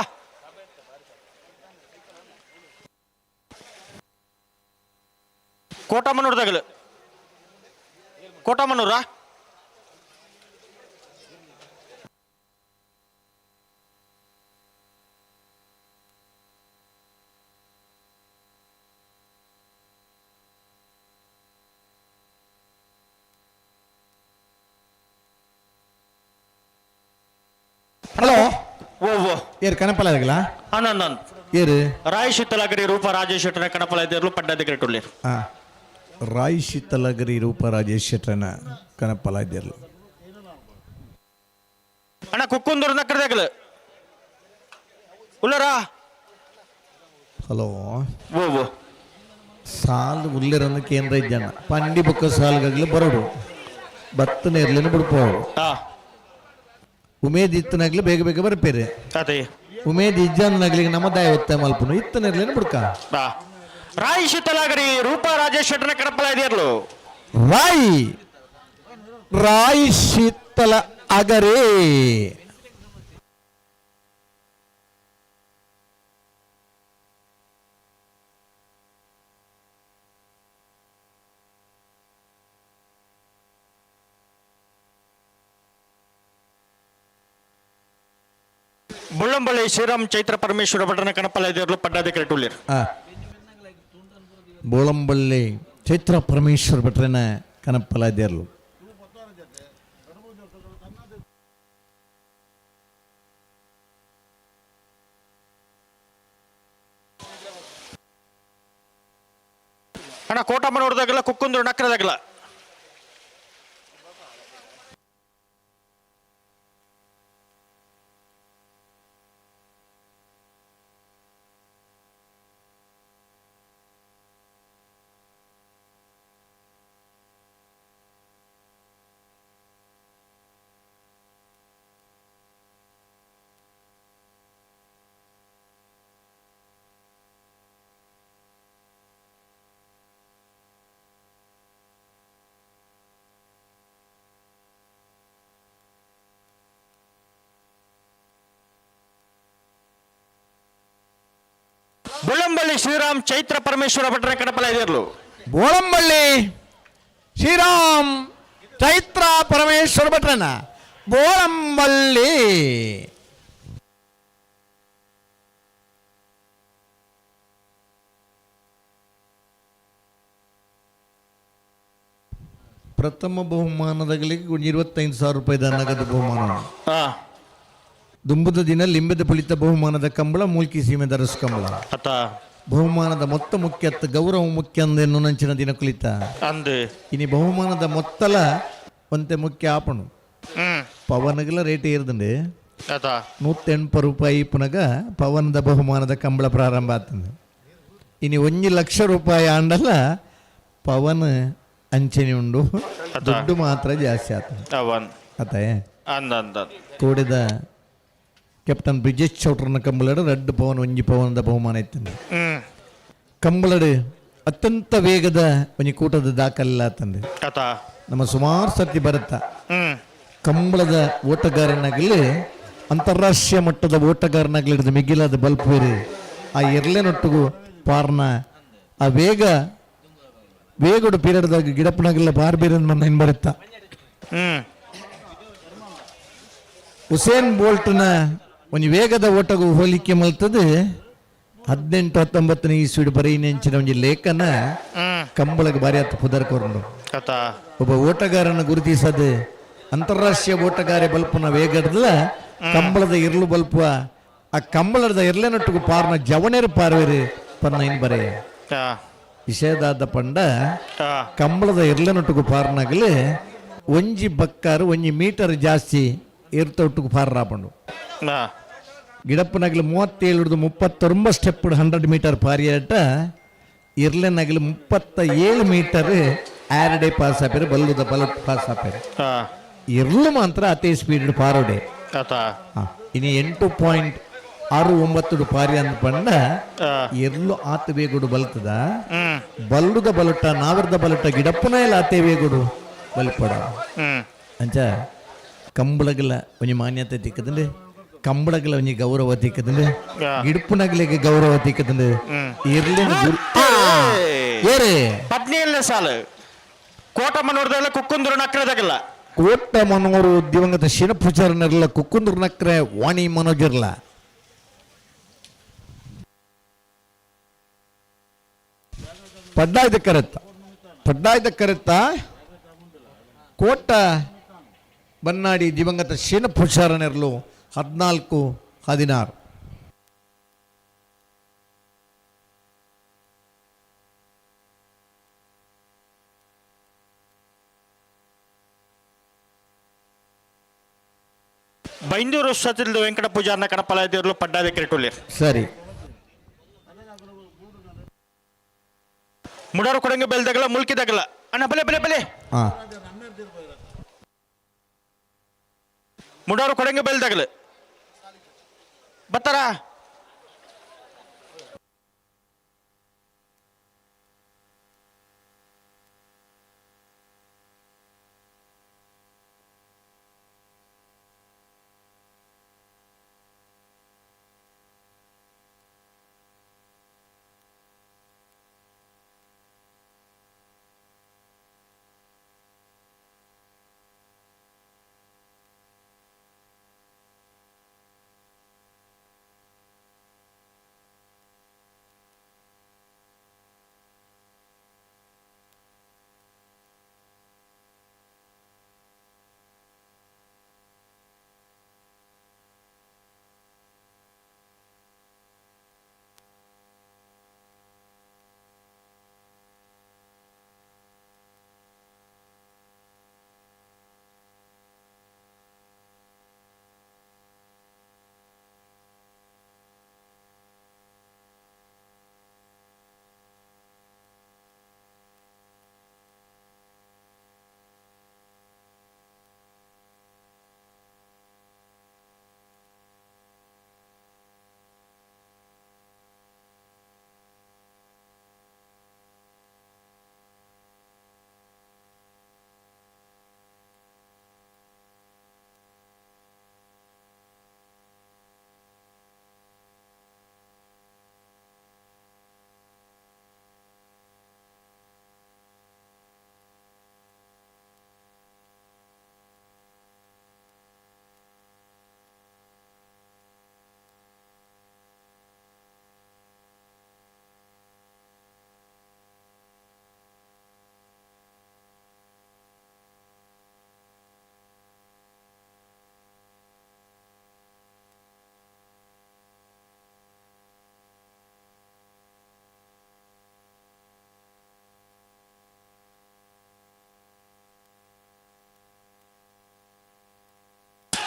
ಕೋಟಮ್ಮ ನೋಡಿದಾಗಲ್ಲ ಕೋಟಮ್ಮನೂರ ಹಲೋ ಓ ಏರು ಕನಪಲ ಆಗಲ್ಲ ಅಣ್ಣ ಏರು ರಾಯ್ ಶೀತಲಗರಿ ರೂಪ ರಾಜೇಶ್ ಶೆಟ್ಟರ್ನ ಕನಪಲ ಇದ್ದಿರಲು ಪಡ್ಡಾಧಿಕಾರಿ ಟುಳ್ಳೇರು ರಾಯ್ ಶೀತಲಗರಿ ರೂಪ ರಾಜೇಶ್ ಶೆಟ್ಟರ್ನ ಕನಪಲ ಇದ್ದಿರಲು ಅಣ್ಣ ಕುಕ್ಕುಂದೂರು ನಕ್ಕರದಾಗಲ್ಲ ಉಲ್ಲರಾ ಹಲೋ ಓ ಸಾಲು ಉಲ್ಲಿರನ್ನ ಕೇಂದ್ರ ಇದ್ದಾನ ಪಂಡಿ ಬುಕ್ಕ ಸಾಲ್ಗಾಗ್ಲಿ ಬರೋಡು ಬತ್ತನ ಇರ್ಲಿನ ಬಿಡ್ಪೋಡು ಉಮೇದ್ ಇತ್ತನಾಗ್ಲಿ ಬೇಗ ಬೇಗ ಬರ್ಪೇರಿ ಉಮೇದ್ ಇಜ್ಜಾನಾಗ್ಲಿ ನಮ್ಮ ದಾಯ ಒತ್ತ ಮಲ್ಪನು ಇತ್ತನ ಇರ್ಲಿನ ಬಿಡ್ಕ ರಾಯ್ ಶೀತಲಾಗರಿ ರೂಪ ರಾಜೇಶ್ ಶೆಟ್ಟರ್ನ ಕಡಪಲ ಇದೆಯರ್ಲು ರಾಯ್ ಶೀತಲ ಅಗರೇ ಬುಳ್ಳಂಬಳ್ಳಿ ಶ್ರೀರಾಮ್ ಚೈತ್ರ ಪರಮೇಶ್ವರ ಭಟ್ರನ ಕಣಪಲ ಇದಿರಲು ಪಡ್ಡಾಧಿಕಾರಿ ಟುಳ್ಳೇರು ಬುಳ್ಳಂಬಳ್ಳಿ ಚೈತ್ರ ಪರಮೇಶ್ವರ ಭಟ್ರನ ಕಣಪಲ ಇದಿರಲು ಅಣ್ಣ ಕೋಟಮ್ಮ ನೋಡಿದಾಗಲ್ಲ ಕುಕ್ಕುಂದೂರು ನಕ್ಕರದಾಗಲ್ಲ ಬುಳ್ಳಂಬಳ್ಳಿ ಶ್ರೀರಾಮ್ ಚೈತ್ರ ಪರಮೇಶ್ವರ ಭಟ್ರ ಕಡಪಲ ಇದಿರಲು ಬೋಳಂಬಳ್ಳಿ ಶ್ರೀರಾಮ್ ಚೈತ್ರ ಪರಮೇಶ್ವರ ಭಟ್ರನ ಬೋಳಂಬಳ್ಳಿ ಪ್ರಥಮ ಬಹುಮಾನದಾಗಲಿಗೆ 25,000 ರೂಪಾಯಿ ನಗದು ಬಹುಮಾನ ದುಂಬುದ ದಿನ ಲಿಂಬದ ಪುಳಿತ ಬಹುಮಾನದ ಕಂಬಳ ಮೂಲ್ಕಿ ಸೀಮೆ ದರಸು ಕಂಬಳ ಅತ್ತ ಬಹುಮಾನದ ಮೊತ್ತ ಮುಖ್ಯತ್ ಗೌರವ ಮುಖ್ಯ ಅಂದೆನ್ನು ನಂಚಿನ ದಿನ ಕುಳಿತ ಅಂದು ಇನಿ ಬಹುಮಾನದ ಮೊತ್ತಲ ಒಂತೆ ಮುಖ್ಯ ಆಪಣು ಪವನಗಲ ರೇಟ್ ಏರ್ದಂಡೆ ಅತ್ತ 180 ರೂಪಾಯಿ ಪುನಗ ಪವನದ ಬಹುಮಾನದ ಕಂಬಳ ಪ್ರಾರಂಭ ಆಗ್ತದೆ ಇನಿ 1,00,000 ರೂಪಾಯಿ ಆಂಡಲ್ಲ ಪವನ್ ಅಂಚನೆ ಉಂಡು ದುಡ್ಡು ಮಾತ್ರ ಜಾಸ್ತಿ ಆಗ್ತದೆ ಅತ್ತೆ ಕೂಡಿದ ಕ್ಯಾಪ್ಟನ್ ಬ್ರಿಜೇಶ್ ಚೌಟ್ರನ ಕಂಬಳಡು 2 ಪವನ್ 1 ಪವನದ ಬಹುಮಾನ ಇತ್ತಂದು ಕಂಬಳಡು ಅತ್ಯಂತ ವೇಗದ ಒಂಜಿ ಕೂಟದ ದಾಖಲೆಲ್ಲ ಆತಂದೆ ನಮ್ಮ ಸುಮಾರು ಸರ್ತಿ ಬರುತ್ತಾ ಕಂಬಳದ ಓಟಗಾರನಾಗಲಿ ಅಂತಾರಾಷ್ಟ್ರೀಯ ಮಟ್ಟದ ಓಟಗಾರನಾಗಲಿ ಹಿಡಿದು ಮಿಗಿಲಾದ ಬಲ್ಪೇರಿ ಆ ಎರ್ಲೆನೊಟ್ಟಿಗೂ ಪಾರ್ನ ಆ ವೇಗಡು ಪೀರಿಯಡ್ದಾಗ ಗಿಡಪ್ಪನಾಗೆಲ್ಲ ಬಾರ್ ಬೇರೆ ನನ್ನ ಇನ್ ಬರುತ್ತಾ ಉಸೇನ್ ಬೋಲ್ಟ್ನ ಒಂದು ವೇಗದ ಓಟಗೂ ಹೋಲಿಕೆ ಮಲ್ತದೆ 18-19 ಇಸ್ವಿಡ್ ಬರೀ ನೆಂಚಿನ ಒಂದು ಲೇಖನ ಕಂಬಳಗೆ ಬಾರಿ ಹತ್ತು ಪುದರ್ಕೊಂಡು ಒಬ್ಬ ಓಟಗಾರನ ಗುರುತಿಸದೆ ಅಂತಾರಾಷ್ಟ್ರೀಯ ಓಟಗಾರ ಬಲ್ಪನ ವೇಗಡ್ದಲ್ಲ ಕಂಬಳದ ಇರ್ಲು ಬಲ್ಪು ಆ ಕಂಬಳದ ಇರ್ಲೆನೊಟ್ಟಿಗೂ ಪಾರ್ನ ಜವನೇರು ಪಾರ್ವೇರಿ ಪನ್ನ ಇನ್ ಬರೇ ವಿಷಯದಾದ ಪಂಡ ಕಂಬಳದ ಇರ್ಲೆನೊಟ್ಟಿಗೂ ಪಾರ್ನಾಗಲಿ ಒಂಜಿ ಬಕ್ಕಾರು 1 ಮೀಟರ್ ಜಾಸ್ತಿ ಏರ್ತೊಟ್ಟಿಗೂ ಪಾರ್ ರಾಪಂಡು ಗಿಡಪ್ಪನಾಗಲಿ 37-39 ಸ್ಟೆಪ್ 100 ಮೀಟರ್ ಪಾರಿಯಾಟ ಇರ್ಲೆನಾಗಲಿ 37 ಮೀಟರ್ ಆರಡೆ ಪಾಸ್ ಆಪೇರು ಬಲ್ಲುದ ಬಲಟ್ ಪಾಸ್ ಆಪೇರು ಇರ್ಲು ಮಾತ್ರ ಅದೇ ಸ್ಪೀಡ್ ಪಾರೋಡೆ ಇನ್ನು 8.69 ಪಾರಿ ಅಂದ ಪಂಡ ಎರ್ಲು ಆತ ವೇಗುಡು ಬಲ್ತದ ಬಲ್ಲುದ ಬಲಟ ನಾವರ್ದ ಬಲಟ ಗಿಡಪ್ಪನ ಇಲ್ಲ ಆತೆ ವೇಗುಡು ಬಲ್ಪಡ ಅಂಚ ಕಂಬಳಗಲ ಒಂಜಿ ಮಾನ್ಯತೆ ತಿಕ್ಕದಂಡೆ ಕಂಬಳಗಲ ಒಂಜಿ ಗೌರವ ತಿಕ್ಕದಂಡೆ ಗಿಡಪ್ಪನಗಲಿಗೆ ಗೌರವ ತಿಕ್ಕದಂಡೆ ಇರ್ಲಿನ ಏರೇ 17ನೇ ಸಾಲು ಕೋಟ ಮನೋರ್ದಲ್ಲ ಕುಕ್ಕುಂದೂರು ನಕ್ರದಾಗಲ್ಲ ಕೋಟ ಮನೋರು ದಿವಂಗತ ಶಿನಪುಚಾರನರ್ಲ ಕುಕ್ಕುಂದೂರು ನಕ್ರೆ ವಾಣಿ ಮನೋಜರ್ಲ ಪಡ್ಡಾಯ್ದ ಕರೆತ್ತ ಕೋಟ ಬನ್ನಾಡಿ ದಿವಂಗತ ಶಿನಪುಚಾರನರ್ಲು 14-16 ಬೈಂದೂರು ಸತಿಲ್ದು ವೆಂಕಟ ಪೂಜಾರ್ನ ಕಡಪಲಾಯ್ದಿರ್ಲು ಪಡ್ಡಾದ ಕ್ರಿಟುಲಿ ಸರಿ ಮುಡಾರು ಕೊಡಂಗೆ ಬೆಲ್ದಾಗಲ್ಲ ಮುಲ್ಕಿದಾಗಲ್ಲ ಅಣ್ಣ ಬಲೆ ಮುಡಾರು ಕೊಡಂಗೆ ಬೆಲ್ದಾಗಲ್ಲ ಬತ್ತಾರ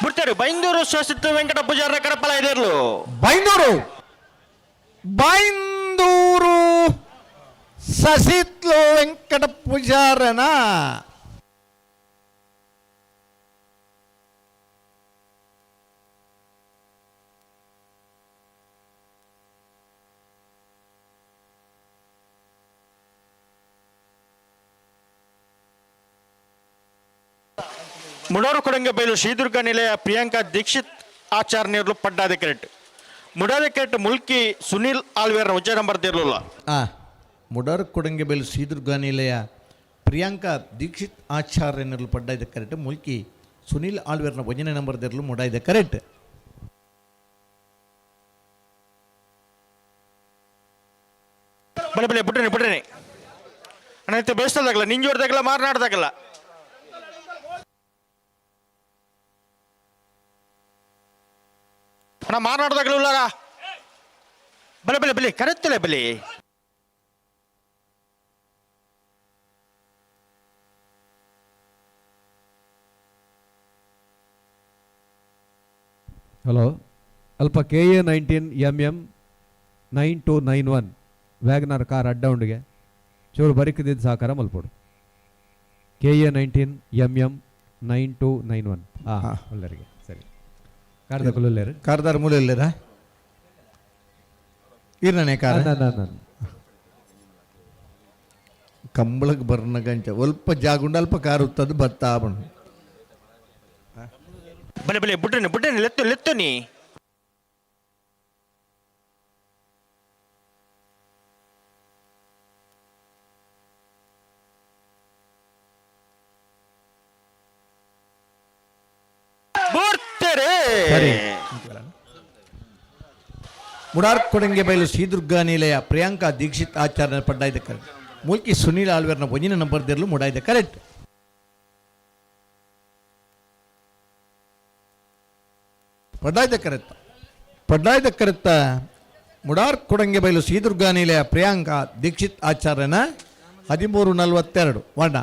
ಬಿಡ್ತೇವೆ ಬೈಂದೂರು ಶಾಸಿತ ವೆಂಕಟ ಪೂಜಾರ ಕಡಪಲ ಇದಿರ್ಲು ಬೈಂದೂರು ಸಸಿತ್ಲು ವೆಂಕಟ ಪೂಜಾರನ ಮುಡೋರು ಕೊಡಂಗೆ ಬೈಲು ಶ್ರೀದುರ್ಗ ನಿಲಯ ಪ್ರಿಯಾಂಕಾ ದೀಕ್ಷಿತ್ ಆಚಾರ್ಯರು ಪಡ್ಡಾಧಿಕಾರಿ ಮುಡಾಧಿಕಾರಿ ಮುಲ್ಕಿ ಸುನೀಲ್ ಆಳ್ವೇರ್ ವಜ ನಂಬರ್ ಇರಲಿಲ್ಲ ಮುಡರ್ ಕೊಡಂಗೆಬೆಲ್ ಶ್ರೀದುರ್ಗ ನಿಲಯ ಪ್ರಿಯಾಂಕಾ ದೀಕ್ಷಿತ್ ಆಚಾರ್ಯನರು ಪಡ್ಡಾಯ್ದ ಕರೆಕ್ಟ್ ಮುಲ್ಕಿ ಸುನೀಲ್ ಆಳ್ವೇರ್ನ ವಜನೆ ನಂಬರ್ ಇರಲು ಮುಡಾಯ್ದ ಕರೆಕ್ಟ್ ಬಲೆ ಬಲೆ ಬಿಟ್ರೇನೆ ಅಣ್ಣ ಬೇಯಿಸ್ದಾಗಲ್ಲ ನಿಂಜೋಡ್ದಾಗಲ್ಲ ಮಾರನಾಡ್ದಾಗಲ್ಲ ಅಣ್ಣ ಮಾರನಾಡ್ದಾಗಲ್ಲ ಬಲೆ ಬಲೆ ಬಲೆ ಕರೆಕ್ತಲೆ ಬಲೆ ಹಲೋ ಅಲ್ಪ KA19MM 9291 ವ್ಯಾಗನರ್ ಕಾರ್ ಅಡ್ಡೌಂಡ್ಗೆ ಚೂರು ಬರಿಕದಿದ್ದು ಸಹಕಾರ ಮಲ್ಪೋಡು KA19MM 9291 ಎಲ್ಲರಿಗೆ ಸರಿ ಕಾರ್ದ ಕುಲ್ಲರು ಕಾರ್ದಾರ ಮೂಲ ಇಲ್ಲರ ಇರ್ನೇ ಕಾರ ಕಂಬಳಕ್ಕೆ ಬರ್ನ ಗಂಟೆ ಸ್ವಲ್ಪ ಜಾಗುಂಡ ಅಲ್ಪ ಕಾರ್ ಉತ್ತದು ಬರ್ತಾ ಬಣ್ಣ ಬಲೆ ಬಲೆ ಬುಡ್ಡನೆ ಲೆತ್ತು ನೀ ಮುಡಾರ್ ಕೊಡಂಗೆ ಬೈಲು ಶ್ರೀದುರ್ಗ ನಿಲಯ ಪ್ರಿಯಾಂಕಾ ದೀಕ್ಷಿತ್ ಆಚಾರ್ಯ ಪಡ್ಡಾಯ್ದ ಕರೆಕ್ಟ್ ಮುಲ್ಕಿ ಸುನೀಲ್ ಆಳ್ವೇರ್ನ ಒಂಜಿನ ನಂಬರ್ ದಿರಲು ಮುಡಾಯ್ದ ಕರೆಕ್ಟ್ ಪಡ್ಡಾಯ್ದ ಕರೆತ್ತ ಮುಡಾರ್ ಕೊಡಂಗೆ ಬೈಲು ಶ್ರೀದುರ್ಗ ನಿಲಯ ಪ್ರಿಯಾಂಕಾ ದೀಕ್ಷಿತ್ ಆಚಾರ್ಯನ 1342 ವರ್ಣ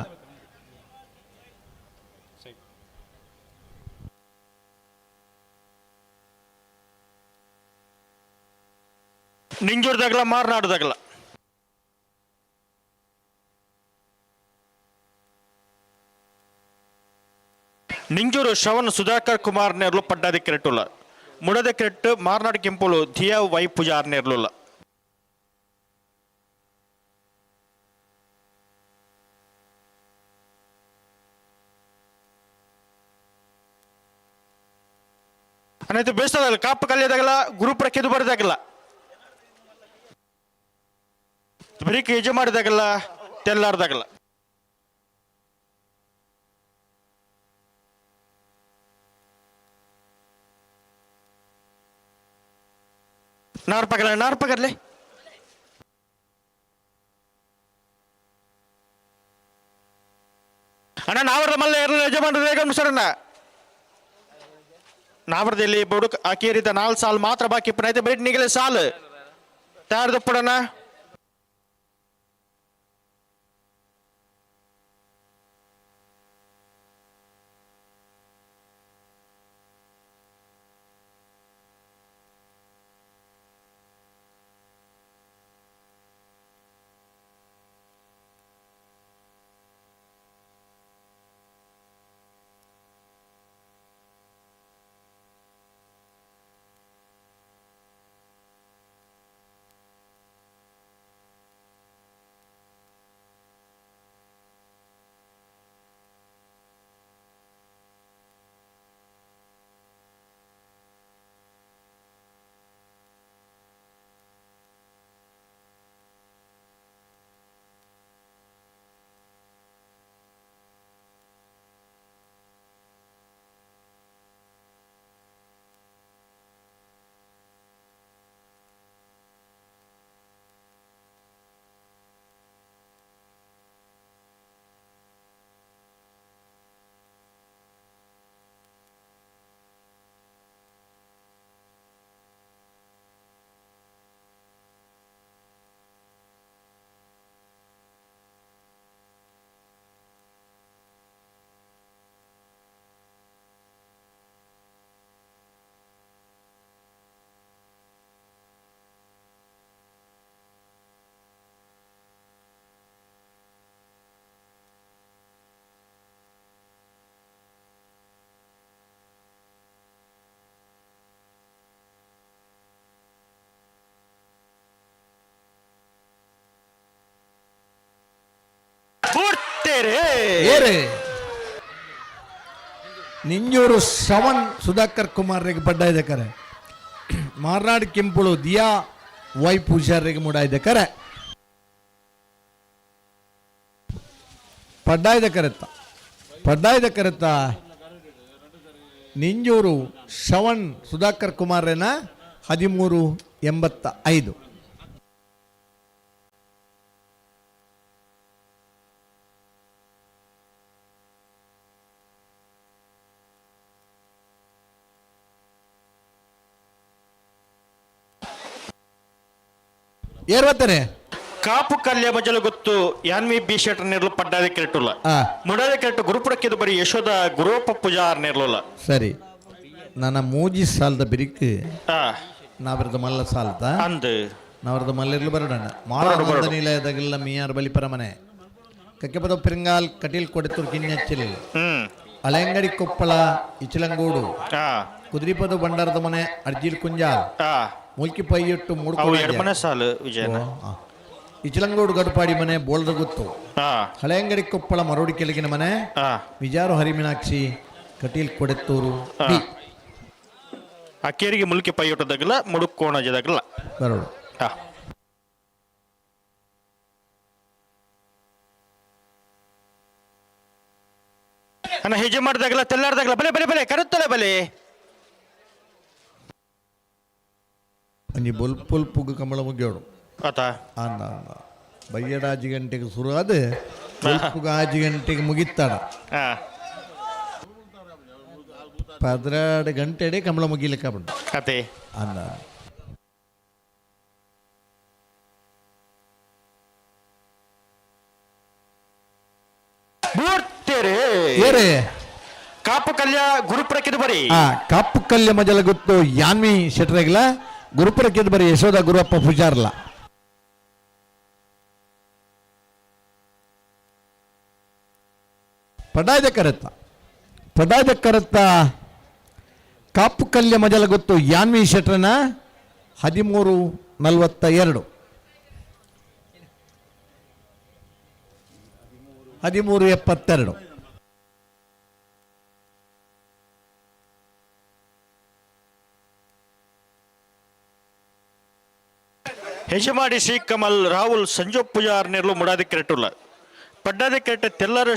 ನಿಂಜೋಡ್ದಾಗಲ್ಲ ಮಾರನಾಡ್ದಾಗಲ್ಲ ನಿಂಜೂರು ಶ್ರವಣ್ ಸುಧಾಕರ್ ಕುಮಾರ್ ನೇರ್ಲು ಪಡ್ಡಾಧಿಕಾರಿಟ್ಟುಲ್ಲ ಮುಡದಕ್ಕೆಟ್ಟು ಮಾರ್ನಾಡು ಕೆಂಪುಲು ಧಿಯಾ ವೈ ಪೂಜಾರ್ ನೇರ್ಲುಲ್ಲ ಅನ್ನೈತೆ ಬೇಯಿಸೋದಾಗಲ್ಲ ಕಾಪು ಕಲಿಯೋದಾಗಲ್ಲ ಗುರುಪುರ ಕೆದು ಬರೋದಾಗಲ್ಲ ಬರೀ ಕೆಜಿ ಮಾಡಿದಾಗಲ್ಲ ತೆಲ್ಲಾರ್ದಾಗಲ್ಲ ನಾರ್ಪಗರ್ಲೆ ಅಣ್ಣ ನಾವರದ ಮಲ್ಲ ಎರಡು ಯಜಮಾನ ರೇಗನುಸರಣ ನಾವರದಲ್ಲಿ ಬುಡುಕ್ ಆಕೇರಿದ 4 ಸಾಲ್ ಮಾತ್ರ ಬಾಕಿ ಪುನಃ ಬೇಟ್ ನಿಗಲೆ ಸಾಲ್ ತಯಾರ್ದ ಪಡಣ ತೇರೆ ಏರೆ ನಿಂಜೂರು ಶ್ರವಣ್ ಸುಧಾಕರ್ ಕುಮಾರ್ರಿಗೆ ಬಡ್ಡ ಕರೆ ಮಾರ್ನಾಡ್ ಕೆಂಪುಳು ದಿಯಾ ವೈ ಪೂಜಾರಿಗೆ ಮುಡಾಯ್ದೆ ಕರೆ ಪಡ್ಡಾಯ್ದ ಕರೆತ್ತ ನಿಂಜೂರು ಶ್ರವಣ್ ಸುಧಾಕರ್ ಕುಮಾರನ 1385. ಏರ್ವತ್ತಾರೆ ಕಾಪು ಕಲ್ಯ ಮಜಲು ಗೊತ್ತು ಯಾನ್ವಿ ಬಿ ಶೆಟರ್ ನಿರ್ಲು ಪಡ್ಡಾದ ಕೆರಟುಲ್ಲ ಮುಡಾದ ಕೆರಟು ಗುರುಪುರಕ್ಕಿದು ಬರೀ ಯಶೋದ ಗುರುವಪ್ಪ ಪೂಜಾರ್ ನಿರ್ಲುಲ್ಲ ಸರಿ ನನ್ನ ಮೂಜಿ ಸಾಲದ ಬಿರಿಕ್ ನಾವ್ರದ ಮಲ್ಲ ಸಾಲದ ಅಂದ್ ನಾವ್ರದ ಮಲ್ಲಿರ್ಲು ಬರೋಣ ಮಾಡ ನಿಲಯದಾಗೆಲ್ಲ ಮೀಯಾರ್ ಬಲಿಪರ ಮನೆ ಕಕ್ಕೆಪದ ಪಿರಂಗಾಲ್ ಕಟೀಲ್ ಕೊಡೆತೂರ್ ಕಿನ್ನೆಚ್ಚಿಲ್ ಅಲೆಂಗಡಿ ಕೊಪ್ಪಳ ಇಚಲಂಗೂಡು ಕುದುರಿಪದ ಬಂಡಾರದ ಮನೆ ಅರ್ಜಿಲ್ ಕುಂಜಾಲ್ ಮುಲ್ಕಿ ಪೈಯೊಟ್ಟು ಮೂಡ್ಕೊಂಡು ಸಾಲು ವಿಜಯ ಇಚಲಂಗೂಡು ಗಡುಪಾಡಿ ಮನೆ ಬೋಲ್ದ ಗೊತ್ತು ಹಳೆಯಂಗಡಿ ಕೊಪ್ಪಳ ಮರೋಡಿ ಕೆಳಗಿನ ಮನೆ ವಿಜಾರು ಹರಿಮೀನಾಕ್ಷಿ ಕಟೀಲ್ ಕೊಡೆತ್ತೂರು ಅಕ್ಕೇರಿಗೆ ಮುಲ್ಕಿ ಪೈಯೊಟ್ಟದಾಗಲ್ಲ ಮುಡುಕೋಣಜದಾಗಲ್ಲ ಬರೋಡು ಅಣ್ಣ ಹೆಜ್ಜೆ ಮಾಡಿದಾಗಲ್ಲ ತೆಲ್ಲಾಡ್ದಾಗಲ್ಲ ಬಲೆ ಬಲೆ ಬಲೆ ಕರುತ್ತಲೆ ಬಲೆ ಒಂಜಿ ಬೊಲ್ಪುಲ್ಪುಗ್ ಕಮಲ ಮುಗ್ಯೋಡು ಅಂದ ಬಯ್ಯಡ 5 ಗಂಟೆಗೆ ಶುರು ಆದ ಬೊಲ್ಪುಗ 5 ಗಂಟೆಗೆ ಮುಗಿತಾಡ 12 ಗಂಟೆಡೆ ಕಮಲ ಮುಗಿಲಿಕ್ಕೆ ಬಂದು ಕತೆ ಅಂದ ಏರೆ ಕಾಪು ಕಲ್ಯ ಗುರುಪುರಕ್ಕಿದು ಬರೀ ಕಾಪು ಕಲ್ಯ ಮಜಲ ಗೊತ್ತು ಯಾನ್ವಿ ಶೆಟ್ರಗಿಲ್ಲ ಗುರುಪುರಕ್ಕಿದು ಬರೀ ಯಶೋಧ ಗುರುವಪ್ಪ ಪೂಜಾರ್ಲ ಪಡಾಯ್ದ ಕರತ್ತ ಕಾಪು ಕಲ್ಯ ಮಜಲ ಗೊತ್ತು ಯಾನ್ವಿ ಶೆಟ್ರನ 1342 1372 ಹೆಜಮಾಡಿ ಶ್ರೀ ಕಮಲ್ ರಾಹುಲ್ ಸಂಜು ಪೂಜಾರ್ ನಿರ್ಲು ಮುಡಾದ ಕೆರಟುಲ್ಲ ಪಡ್ಡಾದ ಕೆರಟ ತೆಲ್ಲರ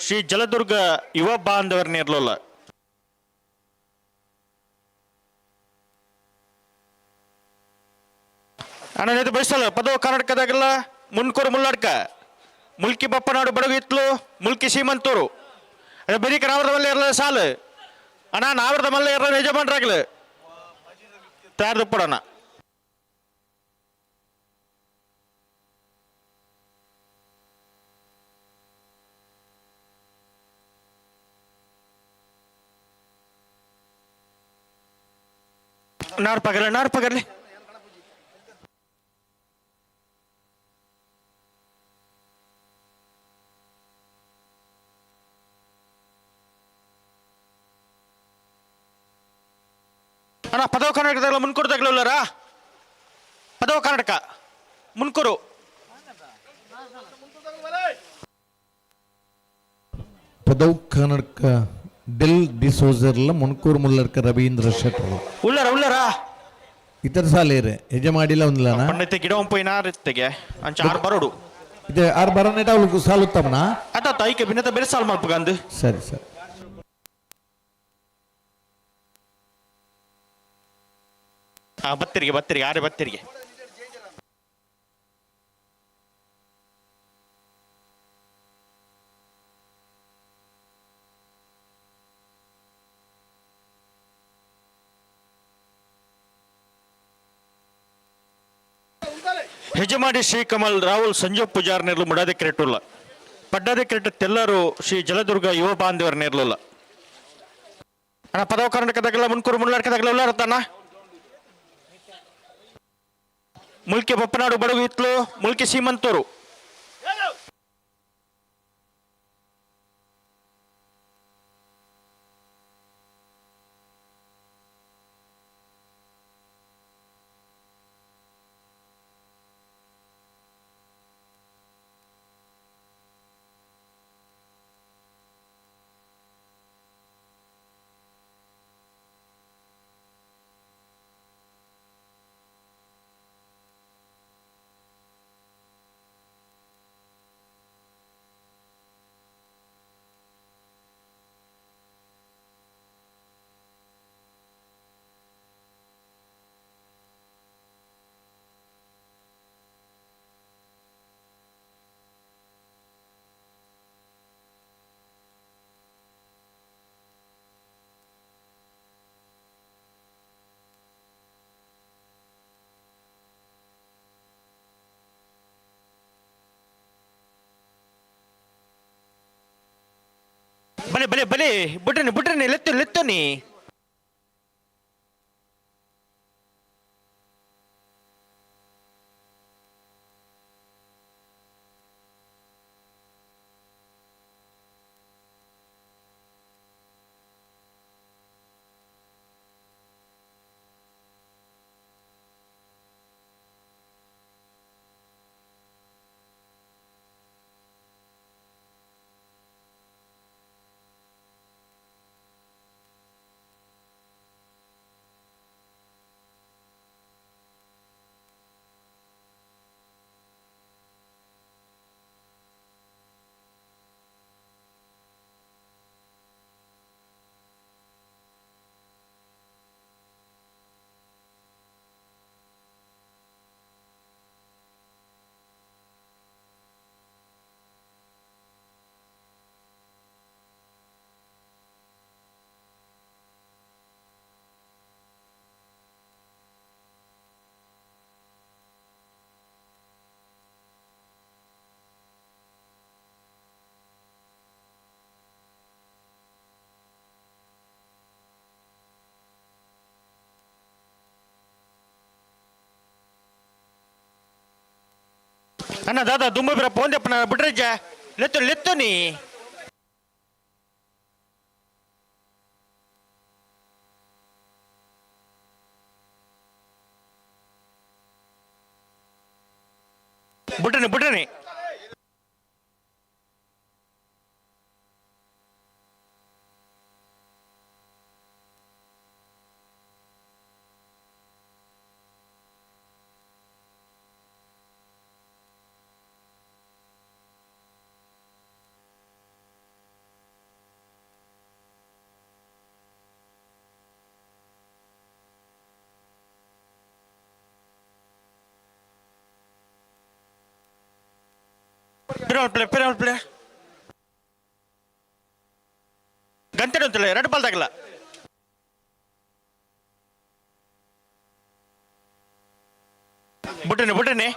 ಶ್ರೀ ಜಲದುರ್ಗ ಯುವ ಬಾಂಧವರ ನಿರ್ಲುಲ್ಲ ಅಣ್ಣ ಬಯಸಲ್ಲ ಪದವ ಕರ್ನಾಟಕದಾಗಲ್ಲ ಮುನ್ಕೂರು ಮುಲ್ಲಾಡ್ಕ ಮುಲ್ಕಿ ಬಪ್ಪನಾಡು ಬಡಗು ಇತ್ಲು ಮುಲ್ಕಿ ಸೀಮಂತೂರು ಬರೀಕ ನಾವರದ ಮಲ್ಲ ಇರಲ್ಲ ಸಾಲು ಅಣ್ಣ ನಾವರದ ಮಲ್ಲ ಇರಲ್ಲ ಯಜಮಾನ್ರಾಗ್ಲು ತಯಾರ್ದು ಪಡೋಣ ನಾರು ಪಗರ್ಲಿ ಅಣ್ಣ ಪದವ ಕರ್ನಾಟಕದಾಗಲ್ಲ ಮುನ್ಕೂರ್ದಾಗ್ಲರ ಪದವ ಕರ್ನಾಟಕ ಮುನ್ಕೂರು ಪದವ್ ಕರ್ನಾಟಕ ಡೆಲ್ ಡಿಸೋಜರ್ಲ ಮುನ್ಕೂರ್ ಮುಲ್ಲರ್ಕ ರವೀಂದ್ರ ಶೆಟ್ರು ಉಳ್ಳರ ಇತರ ಸಾಲೇರೆ ಹೆಜ್ಜೆ ಮಾಡಿಲ್ಲ ಒಂದ್ಲನ ಪಂಡಿತ ಗಿಡ ಒಂಪೈನಾರತ್ತೆಗೆ ಅಂಚ 6 ಬರೋಡು ಇದೆ 6 ಬರೋನೇಟ ಅವಳಿಗೆ ಸಾಲುತ್ತಮ್ಮನ ಅತ್ತ ಐಕೆ ಭಿನ್ನತ ಬೇರೆ ಸಾಲು ಮಲ್ಪಗಂದು ಸರಿ ಬತ್ತಿರಿಗೆ ಆರೆ ಬತ್ತಿರಿಗೆ ಹೆಜಮಾಡಿ ಶ್ರೀ ಕಮಲ್ ರಾಹುಲ್ ಸಂಜು ಪೂಜಾರ್ ನಿರ್ಲು ಮುಡಾದ ಕೆರಟುಲ್ಲ ಪಡ್ಡಾದ ಕೆರಟ ತೆಲ್ಲರು ಶ್ರೀ ಜಲದುರ್ಗ ಯುವ ಬಾಂಧವರ ನಿರ್ಲುಲ್ಲ ಅಣ್ಣ ಪದವ ಕರ್ನಾಟಕದಾಗಲ್ಲ ಮುನ್ಕೂರು ಮುಳ್ಳಾಡ್ಕದಾಗಲ್ಲ ಉಳ್ಳಾರತ್ತಣ್ಣ ಮುಲ್ಕಿ ಬಪ್ಪನಾಡು ಬಡಗು ಇತ್ಲು ಮುಲ್ಕಿ ಸೀಮಂತೂರು ಬಲೆ ಬಲೆ ಬಲೆ ಬಿಟ್ರನಿ ಲೆತ್ತನಿ ಅಣ್ಣ ದಾದಾ ದುಂಬ ಬಿರ ಫೋನ್ ತೆಪ್ಪನ ಬಿಟ್ರಜ್ಜ ಲೆತ್ತನಿ ಬಿಟ್ರನಿ ಪ್ಲೇ ಗಂಟೆ ಅಂತಲ್ಲ 2 ಬಾಲ್ ತಗಲ ಬಿಟ್ರನಿ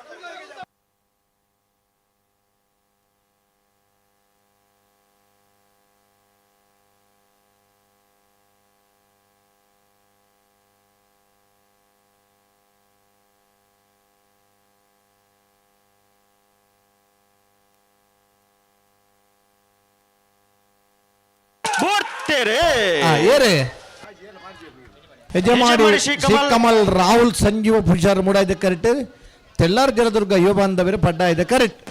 ಏರೇ ಯಜಮಾಡಿ ಕಮಲ್ ರಾಹುಲ್ ಸಂಜೀವ ಪೂಜಾರ್ ಮೂಡಾಯ್ದ ಕರೆಕ್ಟ್ ತೆಲ್ಲಾರ್ ಜಲದುರ್ಗ ಯುವ ಬಾಂಧವರೇ ಪಡ್ಡಾಯ್ದ ಕರೆಕ್ಟ್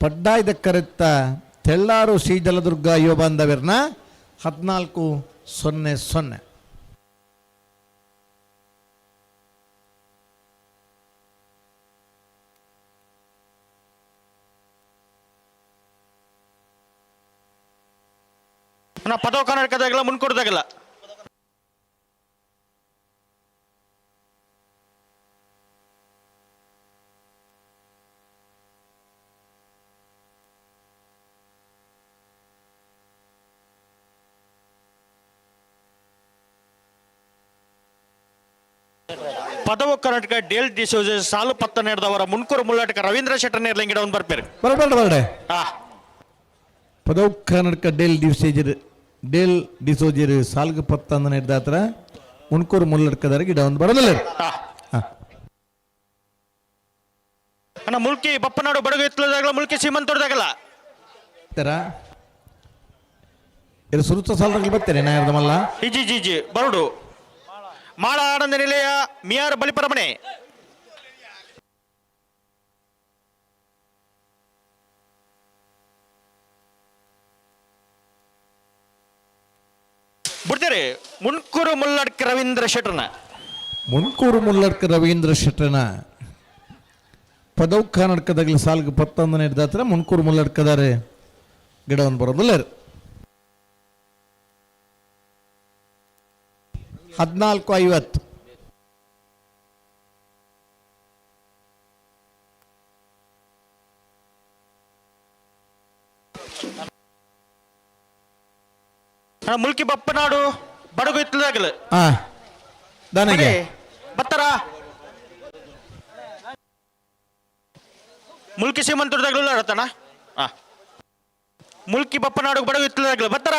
ಪಡ್ಡಾಯ್ದ ಕರೆತ್ತ ತೆಲ್ಲಾರು ಶ್ರೀ ಜಲದುರ್ಗ ಯುವ ಬಾಂಧವರನ್ನ 14-0. ಪದವ ಕರ್ನಾಟಕದಾಗಲ್ಲ ಮುನ್ಕೊಡ್ದಾಗಲ್ಲ ಪದವ ಕರ್ನಾಟಕ ಡೇಲ್ ಡಿಸೋಜ್ ಸಾಲು 12 ಮುನ್ಕೂರು ಮುಳ್ಳಾಟಕ ರವೀಂದ್ರ ಶೆಟ್ಟರ್ ನೇರ್ಲಿಂಗಿಡ ಒಂದು ಬರ್ಪೇರು ಪದವ ಕರ್ನಾಟಕ ಡೇಲ್ ಡಿಸೋಜರ್ ಸಾಲ್ಗೆ 11 ನಿರ್ದಾತ್ರ ಮುನ್ಕೂರು ಮುಳ್ಳಡ್ಕದಾರ ಗಿಡ ಒಂದು ಬರೋದಿಲ್ಲ ಅಣ್ಣ ಮುಲ್ಕಿ ಬಪ್ಪನಾಡು ಬಡಗು ಎತ್ತಲದಾಗಲ್ಲ ಮುಲ್ಕಿ ಸೀಮಂತೋಡ್ದಾಗಲ್ಲ ಇದು ಸುರುತ ಸಾಲದಲ್ಲಿ ಬರ್ತೇನೆ ನಾಯರ್ದ ಮಲ್ಲ ಜಿ ಬರುಡು ಮಾಳ ಆನಂದ ನಿಲಯ ಮಿಯಾರ್ ಬಲಿಪರಮನೆ ಬಿಡ್ತೀರಿ ಮುನ್ಕೂರು ಮುಲ್ಲಡ್ಕ ರವೀಂದ್ರ ಶೆಟ್ರನ ಪದವು ಕರ್ನಾಟಕದಾಗಲಿ ಸಾಲ್ಗೆ 11 ನಿರ್ದಾತ್ರ ಮುನ್ಕೂರು ಮುಲ್ಲಡ್ಕದಾರೆ ಗಿಡವನ್ನು ಬರೋದಿಲ್ಲ 14:50 ಮುಲ್ಕಿ ಬಪ್ಪನಾಡು ಬಡಗು ಇತ್ತದಾಗಲ ದನಗೆ ಬತ್ತಾರ ಮುಲ್ಕಿ ಸೀಮಂತದಾಗಲೂ ಇರತ್ತಣ್ಣ. ಹಾಂ, ಮುಲ್ಕಿ ಬಪ್ಪನಾಡು ಬಡಗು ಇತ್ತಲಾಗಲು ಬರ್ತಾರ.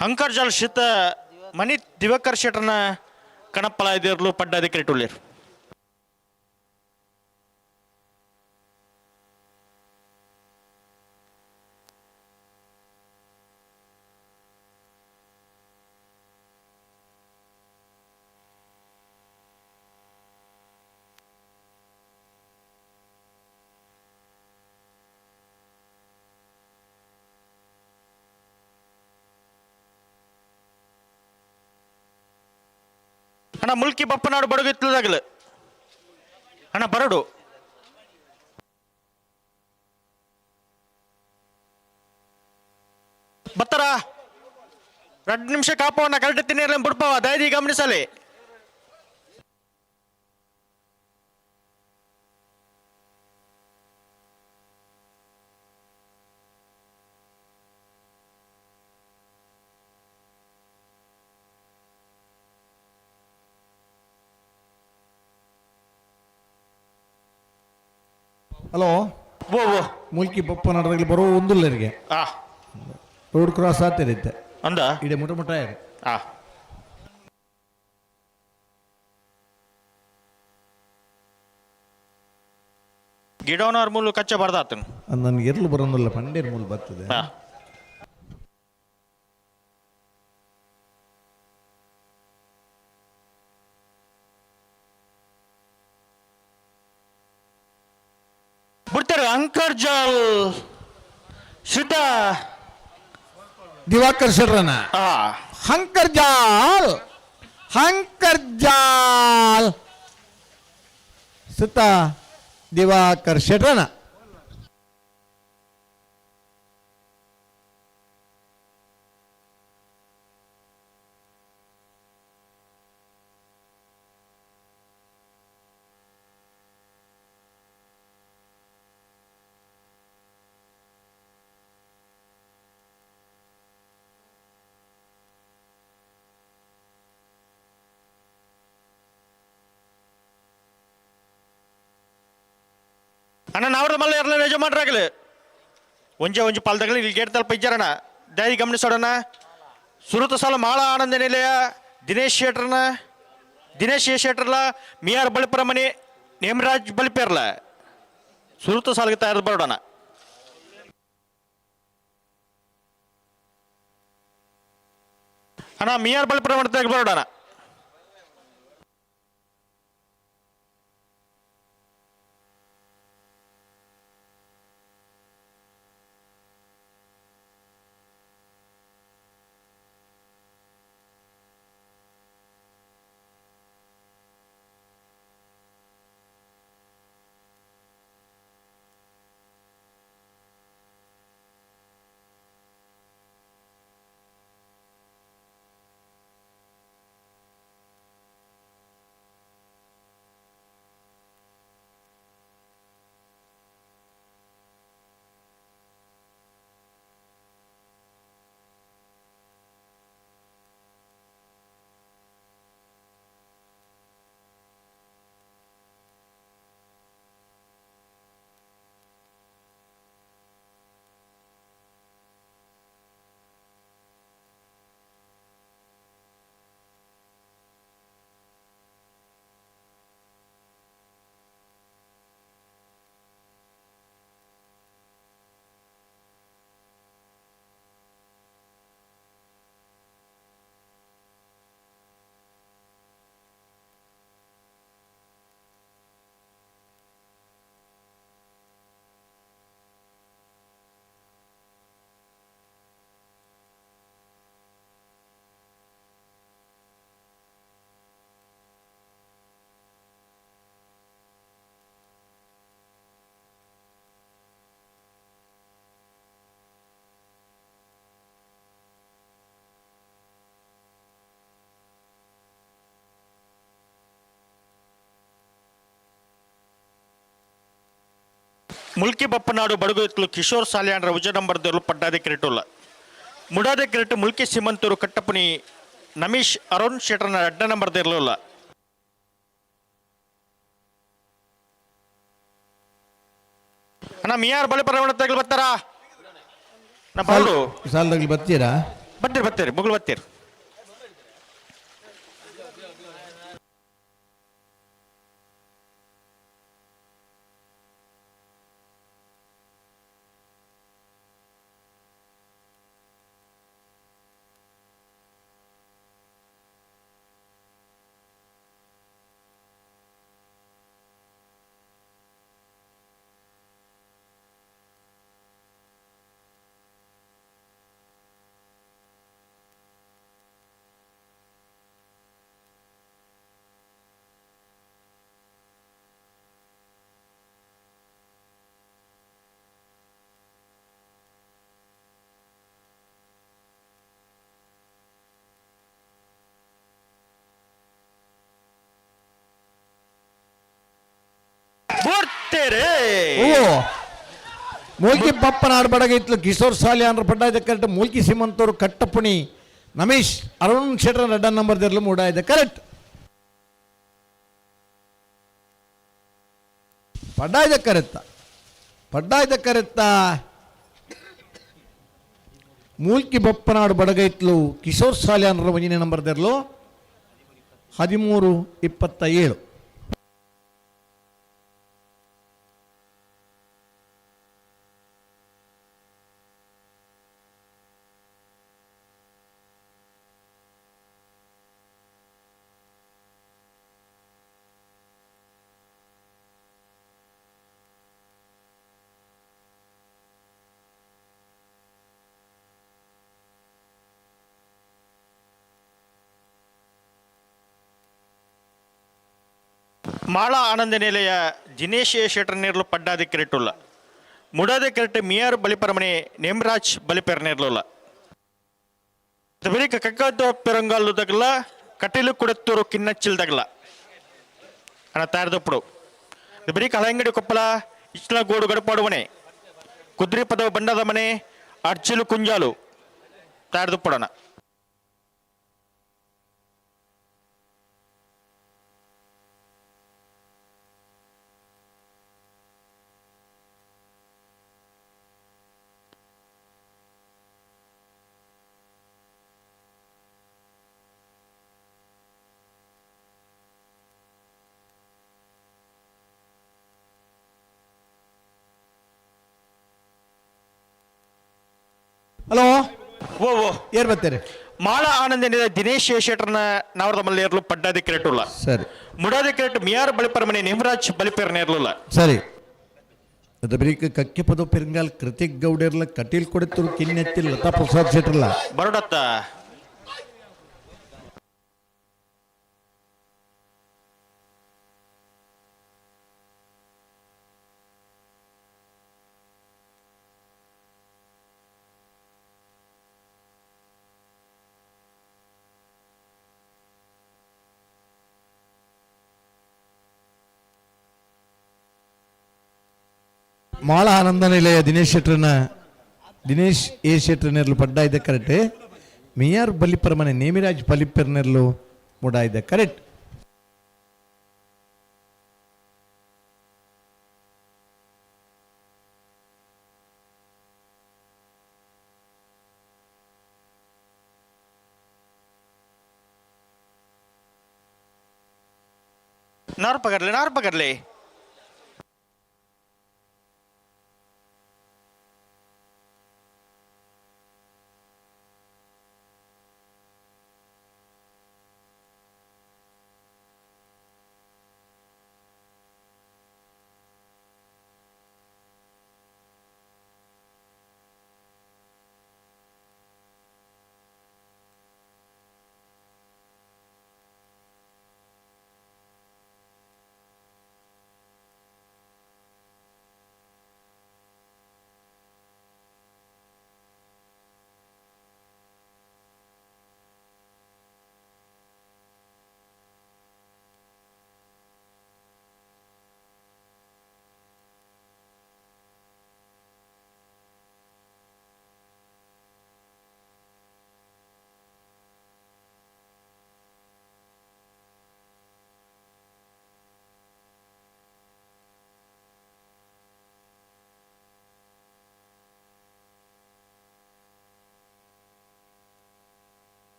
ಅಂಕರ್ಜಾಲ್ ಶಿತ ಮನಿ ದಿವಾಕರ್ ಶೆಟ್ರನ ಕಣಪ್ಪಲ ಇದಿರ್ಲು ಪಡ್ಡಾದಿ ಕ್ರಿಟುಲೇರು. ಅಣ್ಣ ಮುಲ್ಕಿ ಬಪ್ಪನಾಡು ಬಡಗು ಇತ್ತಲಾಗಲು ಅಣ್ಣ ಬರಡು ಬತ್ತಾರ 2 ನಿಮಿಷ ಕಾಪವನ್ನ ಕರೆಕ್ಟ್ ತಿನ್ನಿರಲಿ ಬಿಡ್ಪವ ದಯದಿ ಗಮನಿಸಲಿ. ಹಲೋ, ಮುಲ್ಕಿ ಬಪ್ಪ ನಡದಲ್ಲಿ ಬರೋ ಒಂದುಲ್ಲರಿಗೆ ರೋಡ್ ಕ್ರಾಸ್ ಆಗ್ತಿರುತ್ತೆ ಅಂದ ಇಡೆ ಮುಟ ಮುಟ ಗಿಡವನವ್ರ ಮೂಲ ಕಚ್ಚ ಬರ್ದಾತನು ನನಗೆ ಎರ್ಲು ಬರೋದಿಲ್ಲ, ಪಂಡೇರ್ ಮೂಲ ಬರ್ತದೆ. ಬಿಡ್ತಾರೆ ಅಂಕರ್ಜಾಲ್ ಶ್ರಿತ ದಿವಾಕರ್ ಶೆಟ್ರನ ಹಂಕರ್ಜಾಲ್ ಸುತ್ತ ದಿವಾಕರ್ ಶೆಟ್ರನ ಅಣ್ಣ ನಾವ್ರದ ಮಲ್ಲ ಇರಲ್ಲ ಯಜಮಾನ್ರಾಗಲಿ ಒಂಜಿ ಪಾಲ್ದಾಗಲಿ ಇಲ್ಲಿ ಗೇಟ್ ತಲುಪ ಇದ್ದಾರಣ್ಣ ದಯದಿ ಗಮನಿಸೋಣ. ಸುರತ ಸಾಲ ಮಾಳ ಆನಂದ ನಿಲಯ ದಿನೇಶ್ ಶೇಟ್ರಲ್ಲ ಮಿಯಾರ್ ಬಳಿಪುರ ಮನೆ ನೇಮರಾಜ್ ಬಳಿಪೇರ್ಲ ಸುರತ ಸಾಲಿಗೆ ತಯಾರು ಬರೋಣ. ಅಣ್ಣ ಮಿಯಾರ್ ಬಳಿಪುರ ಮನೆ ತೆಗೆದು ಬರೋಣ. ಮುಲ್ಕಿ ಬಪ್ಪನಾಡು ಬಡಗುತ್ಲು ಕಿಶೋರ್ ಸಾಲಿಯಾಂಡ್ರ ಉಜ ನಂಬರ್ದವರು ಪಡ್ಡಾದೆ ಕಿರೀಟುಲ್ಲ ಮುಡಾದೆ ಕಿರೀಟ ಮುಲ್ಕಿ ಸಿಮಂತೂರು ಕಟ್ಟಪುನಿ ನಮೀಶ್ ಅರುಣ್ ಶೆಟರ್ನ ಅಡ್ಡ ನಂಬರ್ದ ಇರಲಿಲ್ಲ. ಅಣ್ಣ ಮಿಯಾರ್ ಬಳಿ ಪರವಣತೆಗಳು ಬರ್ತಾರಾ? ನಾ ಬರಲು ಸಾಲದಲ್ಲಿ ಬರ್ತೀರಾ? ಬರ್ತೀರಿ ಮುಗುಳು ಬರ್ತೀರಿ. ಮೂಲ್ಕಿ ಬಪ್ಪನಾಡು ಬಡಗೈತ್ಲು ಕಿಶೋರ್ ಸಾಲಿಯಾನ್ರ ಪಡ್ಡಾಯ್ದ ಕರೆಕ್ಟ್. ಮೂಲ್ಕಿ ಸಿಮಂತೂರು ಕಟ್ಟಪುಣಿ ನಮೀಶ್ ಅರುಣ್ ಶೆಟ್ರ ಅಡ್ಡ ನಂಬರ್ ದಿರ್ಲು ಮೂಡಾಯ್ದ ಕರೆಕ್ಟ್. ಪಡ್ಡಾಯ್ದ ಕರೆತ್ತ ಮೂಲ್ಕಿ ಬಪ್ಪನಾಡು ಬಡಗೈತ್ಲು ಕಿಶೋರ್ ಸಾಲಿಯಾನ್ರ ಮುಂಜಿನ ನಂಬರ್ ದಿರ್ಲು 13-27. ಮಾಳ ಆನಂದ ನಿಲಯ ಜಿನೇಶ್ ಶೆಟರ್ ನೇರ್ಲು ಪಡ್ಡಾದಿ ಕಿರೀಟುಲ್ಲ ಮುಡಾದೆ ಕಿರೀಟ ಮಿಯಾರ್ ಬಲಿಪರಮನೆ ನೇಮರಾಜ್ ಬಲಿಪೆರ್ ನೇರ್ಲುಲ್ಲ ಬರೀ ಕಕ್ಕದ ಪೆರಂಗಾಲು ತಗಲ ಕಟೀಲು ಕುಡತ್ತೂರು ಕಿನ್ನಚ್ಚಿಲ್ ತಗಲ ಅಣ್ಣ ತಾರದಪ್ಪಡು ಬರೀ ಕಳಂಗಡಿ ಕೊಪ್ಪಳ ಇಚ್ಲ ಗೋಡು ಗಡಪಾಡುವನೆ ಕುದ್ರಿ ಪದವ ಬಂಡದ ಮನೆ ಅರ್ಚಿಲು ಕುಂಜಾಲು ತಾರದಪ್ಪಡಣ. ಹಲೋ ಓ ಏರ್ ಬರ್ತೀರಿ? ಮಾಳ ಆನಂದ ದಿನೇಶ್ ಶೆಟರ್ನ ನಾವರದ ಮಲ್ಲೇರ್ಲು ಪಡ್ಡಾದಿ ಕಿರೀಟುಲ್ಲ ಸರಿ. ಮುಡಾದಿ ಕಿರೀಟ ಮಿಯಾರ್ ಬಲಿಪರಮನೆ ನೇಮರಾಜ್ ಬಲಿಪೇರ್ ನೇರ್ಲುಲ್ಲ ಸರಿ. ಅದು ಬರೀ ಕಕ್ಕೆ ಪದ ಪೆರಂಗಾಲ್ ಕೃತಿಕ್ ಗೌಡರ್ಲ ಕಟೀಲ್ ಕೊಡತ್ತೂರು ಕಿನ್ನೆತ್ತಿಲ್ ಲತಾ ಪ್ರಸಾದ್ ಶೆಟ್ರಲ್ಲ ಬರೋಡತ್ತ. ಮಾಳ ಆನಂದ ನಿಲಯ ದಿನೇಶ್ ಎ ಶೆಟ್ರನೆರ್ಲು ಪಡ್ಡಾಯ್ದ ಕರೆಕ್ಟ್. ಮಿಯಾರ್ ಬಲಿಪರಮನೆ ನೇಮಿರಾಜ್ ಬಲಿಪೆರ್ನೆರ್ಲು ಮೂಡಾಯ್ದ ಕರೆಕ್ಟ್. ನಾರು ಪಗರ್ಲೆ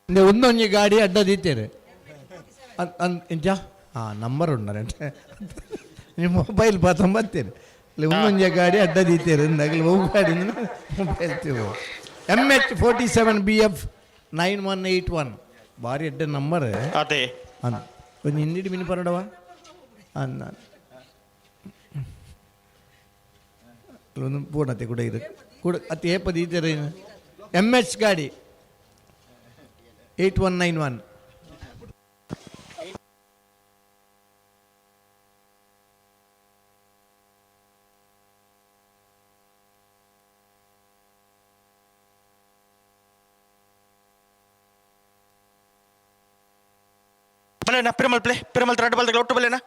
ಒಂದೊಂದು ಗಾಡಿ ಅಡ್ಡ ದೀತೇನೆ ಎಂಚ ನಂಬರ್ ಉಂಡಂటే ನಿಮ್ಮ ಮೊಬೈಲ್ ಪಾತ ಬರ್ತೇನೆ ಒಂದೊಂದು ಗಾಡಿ ಅಡ್ಡ ದೀತೇನೆ ಅಂದಾಗಲಿ ಹೋಗು ಗಾಡಿ ಮೊಬೈಲ್ MH47BF 9181 ಭಾರಿ ಅಡ್ಡ ನಂಬರ್ ಅದೇ ಒಂದು ಹಿಂದಿಡಿ ಮಿನಿ ಪರಡವಾ ಅನ್ನ ಒಂದು ಪೂರ್ಣತೆ ಕೂಡ ಇದು ಕೂಡ ಅತಿ ಏಪದ ಇದ್ದಾರೆ MH ಗಾಡಿ 8191 ಬಲೇನಾ ಪಿರಮಲ್ ತ್ರಾಡ್ ಬಾಲ್ದಾಗ ಒಟ್ಟು ಬಲೇನಾ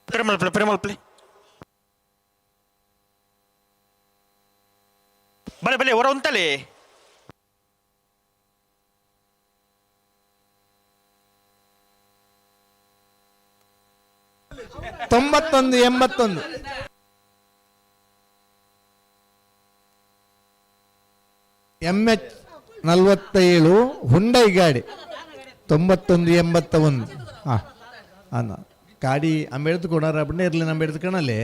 ಪಿರಮಲ್ ಪ್ಲೇ ಬಲೆ ಹೊರ ಉಂಟಲೇ ತೊಂಬತ್ತೊಂದು 81 MH47 ಹುಂಡೈ ಗಾಡಿ 9181 ಅನ್ನ ಗಾಡಿ ಅಂಬೆಡ್ದು ಕೊಡಾರ ಅಪ್ಪನೇ ಇರಲಿ ಅಂಬೆಡ್ದು ಕಣಲ್ಲಿ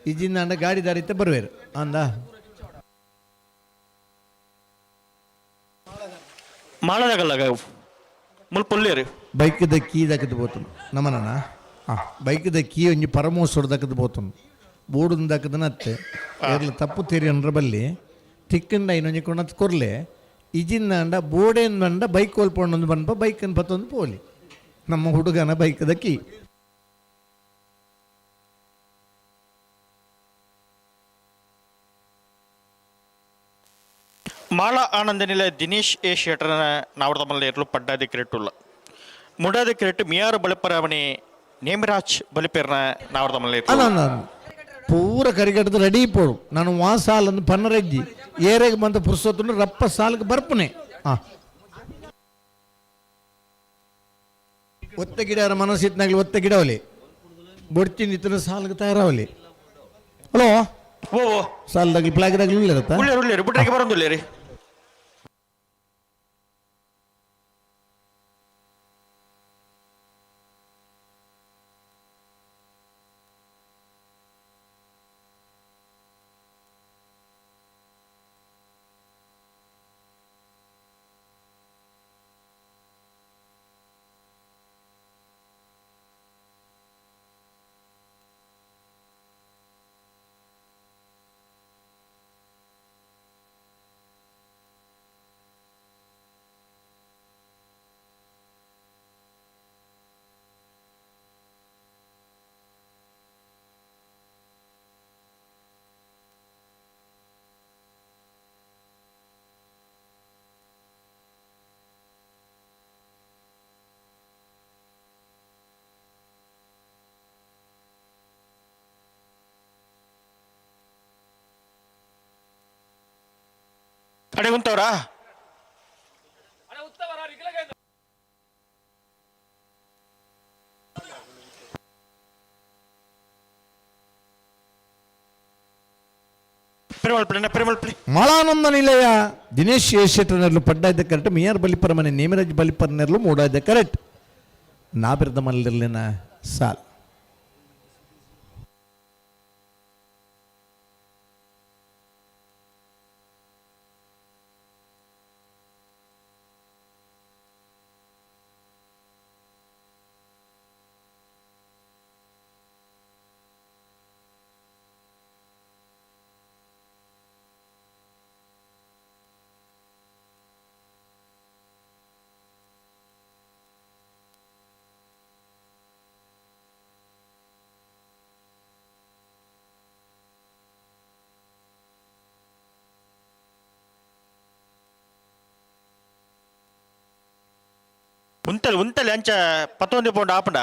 ಇಜಿಂದ ಅಂಡ ಗಾಡಿ ದಾರಿತ್ತೆ ಬರುವೇರು ಅಂದ ಮಾಡದಾಗಲ್ಲ ಮುಲ್ಪೊಲ್ಲೇರು ಬೈಕ್ದ ಕೀ ದಕ್ಕದು పోతుంది ನಮ್ಮನ ಬೈಕ್ದ ಕೀ ಒಂಜಿ ಪರಮೋಸರು ದಕ್ಕದು పోతుంది ಬೋರ್ಡ್ ದಕ್ಕದನ ಅತ್ತೆ ಏರ್ಲ ತಪ್ಪು ತೇರಿ ಅಂದ್ರ ಬಲ್ಲಿ ತಿಕ್ಕಂಡ ಇನ್ನೊಂಜಿ ಕೊಣತ್ ಕೊರ್ಲೆ ಇಜಿಂದ ಅಂಡ ಬೋರ್ಡೇನ್ ಅಂಡ ಬೈಕ್ ಕೋಲ್ಪೊಂಡು ಬನ್ಪ ಬೈಕ್ ಅನ್ ಪತ್ತೊಂದು ಪೋಲಿ ನಮ್ಮ ಹುಡುಗನ ಬೈಕ್ದ ಕೀ ಮಾಳ ಆನಂದನಿಲ ದಿನೇಶ್ ಎ ಶೆಟ್ಟರನ ನಾವಡದಮಲ್ಲ ಇರಲು ಪಡ್ಡಾದ ಕ್ರಿಕೆಟುಲ್ಲ ಮುಡಾದ ಕ್ರಿಕೆಟ್ ಮಿಯಾರು ಬಳಿಪರವಣೆ ನೇಮರಾಜ್ ಬಲಿಪೇರ್ನ ನಾವಡದಮಲ್ಲ ಅಲ್ಲ ಪೂರ ಕರಿಗಟ್ಟದ ರೆಡಿ ಪೋಡು ನಾನು ವಾಸಾಲನ್ನು ಪನ್ನರೆಜ್ಜಿ ಏರೆಗೆ ಬಂದ ಪುರ್ಸೊತ್ತು ರಪ್ಪ ಸಾಲಕ್ಕೆ ಬರ್ಪನೆ ಒತ್ತೆ ಗಿಡ ಮನಸ್ಸಿತ್ನಾಗ್ಲಿ ಒತ್ತೆ ಗಿಡವಲಿ ಬೊಡ್ಚಿ ನಿಂತರ ಸಾಲಕ್ಕೆ ತಯಾರಾವಲಿ ಹಲೋ ಓ ಸಾಲದಾಗ್ಲಿ ಪ್ಲಾಗ್ದಾಗ್ಲಿ ಇಲ್ಲರತ್ತ ಉಳ್ಳೇರು ಬುಡ್ರಿಗೆ ಬರೋದಿಲ್ಲ ರೀ ಅಡೆ ಉಂಟವ್ರಾ ಮಳಾನಂದ ನಿಲಯ ದಿನೇಶ್ ಶೆಟ್ಟರ್ನರ್ಲು ಪಡ್ಡಾಯ್ದ ಕರೆಕ್ಟ್ ಮಿಯಾರ್ ಬಲಿಪರ ಮನೆ ನೇಮರಾಜ್ ಬಲಿಪರ್ನರ್ಲು ಮೂಡಾಯ್ದ ಕರೆಕ್ಟ್ ನಾಬಿರದ ಮಲ್ಲಿರ್ಲಿನ ಸಾಲ್ ಉಂತಲೆ ಅಂಚ 11 ಪೌಂಡ್ ಆಪಂಡ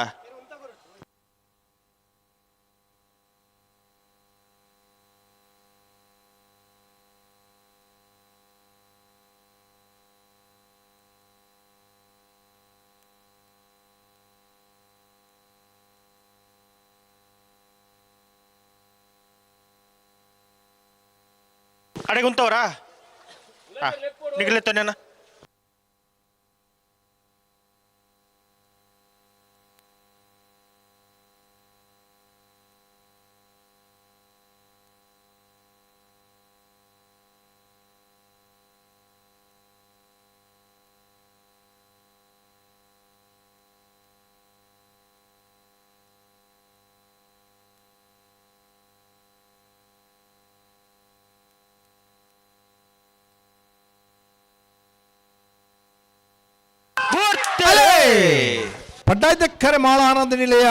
ಅಡೆಗುಂತವರಾ ನಿಗಲೆತ್ತನೇನ ಪಡ್ಡಾಯ್ದಕ್ಕರೆ ಮಾಳ ಆನಂದ ನಿಲಯ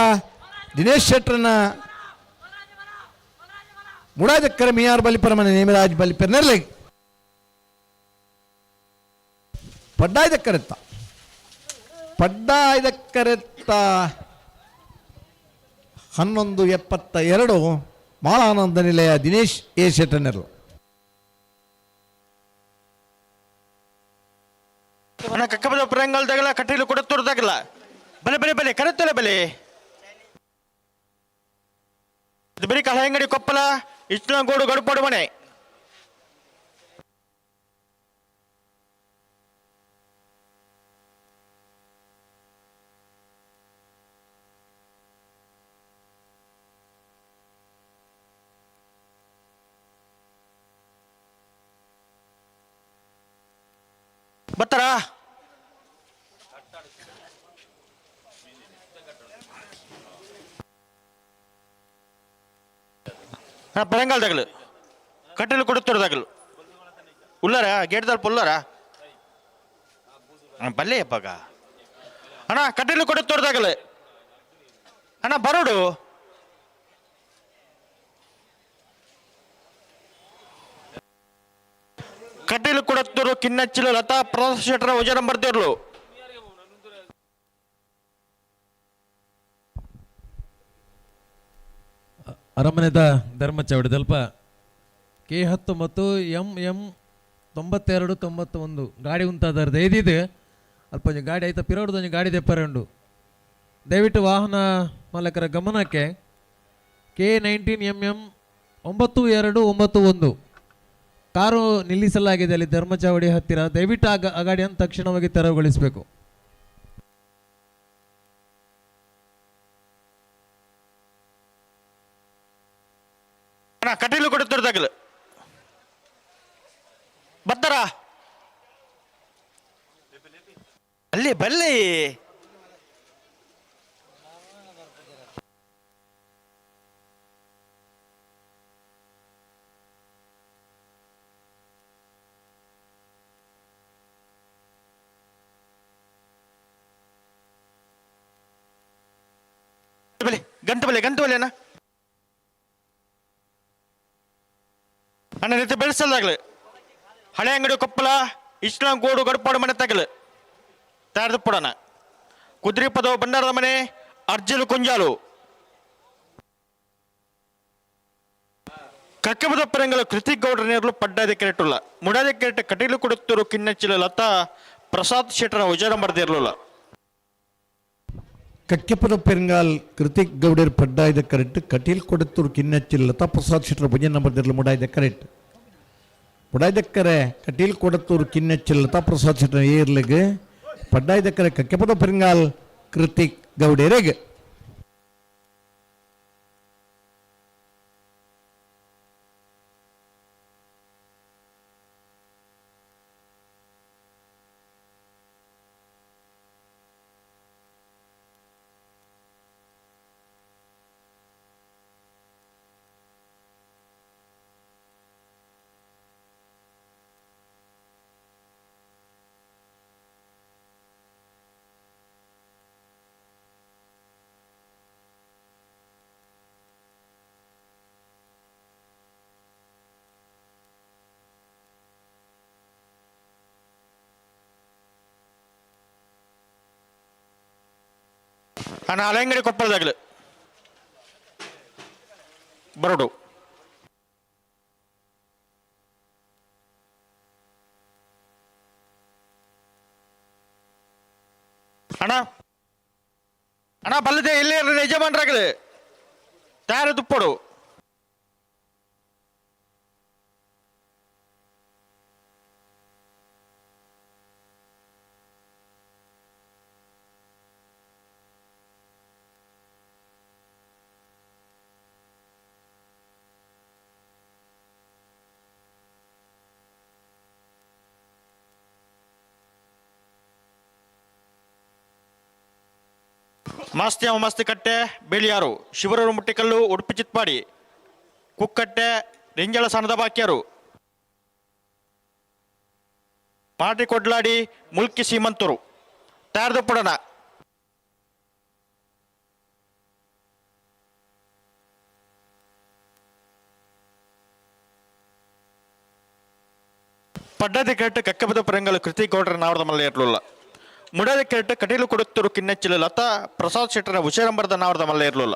ದಿನೇಶ್ ಶೆಟ್ರನ್ನ ಮುಡಾಯ್ದಕ್ಕರೆ ಮಿಯಾರ್ ಬಲಿಪರಮನೆ ನೇಮರಾಜ್ ಬಲಿಪರ್ ನೆರಲೆ ಪಡ್ಡಾಯ್ದಕ್ಕರೆತ್ತ 11:72 ಮಾಳಾನಂದ ನಿಲಯ ದಿನೇಶ್ ಎ ಶೆಟ್ಟನೆರಲು ಕಕ್ಕಬದ ಪ್ರಂಗಲ್ದಾಗಲ್ಲ ಕಟ್ಟಿಲು ಕೊಡುತ್ತೋರ್ದಾಗಲ್ಲ ಬಲೆ ಬಲೆ ಬಲೆ ಕರೆತ್ತಲೆ ಬಲೆ ಇದು ಬರೀ ಕಳಹಂಗಡಿ ಕೊಪ್ಪಲ ಇಷ್ಟಂಗೋಡು ಗಡುಪಾಡು ಮನೆ ಬತ್ತಾರಾ ಪರಂಗಾಲ್ದಾಗಲು ಕಟ್ಟಲು ಕೊಡುತ್ತೋರ್ದಾಗಲು ಉಲ್ಲಾರ ಗೇಟ್ದಲ್ಲಿ ಪುಲ್ಲಾರ ಬಲ್ಲೆ ಅಪ್ಪಾಗ ಅಣ್ಣ ಕಟ್ಟಲು ಕೊಡುತ್ತೋರ್ದಾಗಲು ಅಣ್ಣ ಬರೋಡು ಕಟ್ಟಲು ಕೊಡುತ್ತೋರು ಕಿನ್ನಚ್ಚಿಲು ಲತಾ ಪ್ರೊಸೆಟರ್ ವಜನ ಬರ್ತಿರ್ಲು ಅರಮನೆದ ಧರ್ಮಚಾವಡಿ ದಲ್ಪ K10 ಮತ್ತು MM 9291 ಗಾಡಿ ಉಂಟಾದ ಇದಿದೆ ಅಲ್ಪ ಗಾಡಿ ಆಯ್ತಾ ಪಿರೋಡ್ದು ಗಾಡಿ ದೆಪ್ಪರಂಡು ದಯವಿಟ್ಟು ವಾಹನ ಮಾಲಕರ ಗಮನಕ್ಕೆ K19 MM 9291 ಕಾರು ನಿಲ್ಲಿಸಲಾಗಿದೆ ಅಲ್ಲಿ ಧರ್ಮಚಾವಡಿ ಹತ್ತಿರ ದಯವಿಟ್ಟು ಆ ಗಾಡಿಯನ್ನು ತಕ್ಷಣವಾಗಿ ತೆರವುಗೊಳಿಸಬೇಕು. ಕಟೀಲು ಕೊಡುತ್ತಿರ್ದಾಗಲು ಬರ್ತಾರ ಅಲ್ಲಿ ಬಲ್ಲಿ ಗಂಟು ಬಲೆ ಅಣ್ಣ ಅಣ್ಣ ರೀತಿ ಬೆಳೆಸಲ್ದಾಗ್ಲಿ ಹಳೆ ಅಂಗಡಿ ಕೊಪ್ಪಲ ಇಸ್ಲಾಂ ಗೋಡು ಗಡುಪಾಡು ಮನೆ ತಗಲು ತಯಾರ್ದು ಪುಡಣ ಕುದುರೆ ಪದವು ಬಂಡಾರದ ಮನೆ ಅರ್ಜುಲು ಕುಂಜಾಲು ಕಕ್ಕಬದ ಪರಂಗಲು ಕೃತಿಕ್ ಗೌಡ್ರ ನೇರ್ಲು ಪಡ್ಡಾದ ಕೆರೆಟುಲ್ಲ ಮುಡಾದ ಕೆರೆಟ ಕಟೀಲು ಕೊಡುತ್ತರು ಕಿನ್ನಚ್ಚಿಲ ಲತಾ ಪ್ರಸಾದ್ ಶೆಟ್ಟರ ಉಜಾರ ಮರ್ದಿರ್ಲಿಲ್ಲ ಕಕ್ಕೆಪುರ ಪೆರಂಗಾಲ್ ಕೃತಿಕ್ ಗೌಡರ್ ಪಡ್ಡಾಯ್ದ ಕರೆಕ್ಟ್ ಕಟೀಲ್ ಕೊಡುತ್ತೂರು ಕಿನ್ನಚ್ಚಿಲ್ ಲತಾ ಪ್ರಸಾದ್ ಶೆಟ್ಟರ ಭುಜನ್ ನಂಬರ್ದಿರ್ಲು ಮುಡಾಯ್ದ ಕರೆಕ್ಟ್ ಮುಡಾಯ್ದಕ್ಕರೆ ಕಟೀಲ್ ಕೊಡುತ್ತೂರು ಕಿನ್ನಚ್ಚಿಲ್ ಲತಾ ಪ್ರಸಾದ್ ಶೆಟ್ಟರ ಏರ್ಲೆಗೆ ಪಡ್ಡಾಯ್ದಕ್ಕರೆ ಕಕ್ಕೆಪುರ ಪೆರಂಗಾಲ್ ಕೃತಿಕ್ ಗೌಡರಿಗೆ ಅಣ್ಣ ಹಳೆಂಗಡಿ ಕೊಪ್ಪಳದಾಗಲು ಬರೋಡು ಅಣ್ಣ ಅಣ್ಣ ಬಲ್ಲದೆ ಎಲ್ಲಿ ಯಜಮಾನ್ರಾಗಲಿ ತಯಾರು ತುಪ್ಪಡು ಮಾಸ್ತ್ಯಾಮ ಮಾಸ್ತಿಕಟ್ಟೆ ಬೇಳಿಯಾರು ಶಿವರೂರು ಮುಟ್ಟಿಕಲ್ಲು ಉಡುಪಿ ಚಿತ್ಪಾಡಿ ಕುಕ್ಕಟ್ಟೆ ರಿಂಜಳ ಸಣ್ಣದ ಬಾಕ್ಯರು ಪಾಟಿ ಕೊಡ್ಲಾಡಿ ಮುಲ್ಕಿ ಸೀಮಂತರು ತಯಾರ್ದು ಪುಡನ ಪಡ್ಡದ ಕೇಟ್ಟು ಕಕ್ಕಬದ ಪರಂಗಲು ಕೃತಿ ಗೌಡ್ರ ನಾವರದ ಮಲ್ಲ ಇರಲಿಲ್ಲ ಮುಡದ ಕೇಟ್ಟು ಕಟೀಲು ಕೊಡುತ್ತರು ಕಿನ್ನೆಚ್ಚಿಲು ಲತಾ ಪ್ರಸಾದ್ ಶೆಟ್ಟರ ಉಷೇರಂಬರದ ನಾವರದ ಮಲ್ಲ ಇರಲಿಲ್ಲ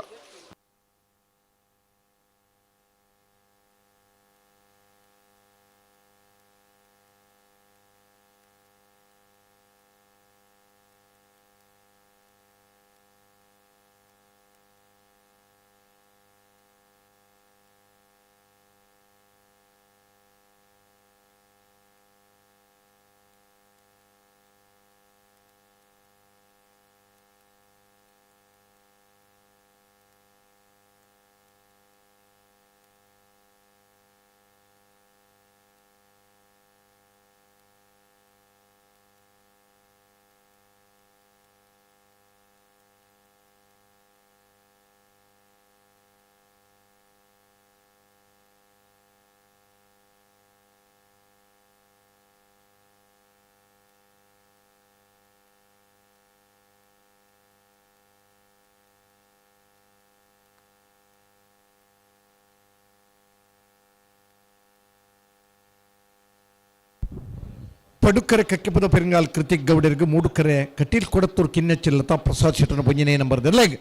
ಪಡುಕರೆ ಕಕ್ಕೆಪದ ಪೆರಿಂಗಾಲ್ ಕೃತಿಕ್ ಗೌಡರಿಗೆ ಮೂಡುಕರೆ ಕಟೀಲ್ ಕೊಡತ್ತೂರು ಕಿನ್ನೆಚ್ಚಿ ಲತಾ ಪ್ರಸಾದ್ ಶೆಟ್ಟನ ಪುಂಜನೇ ನಂಬರ್ದೆಲ್ಲೆಗೆ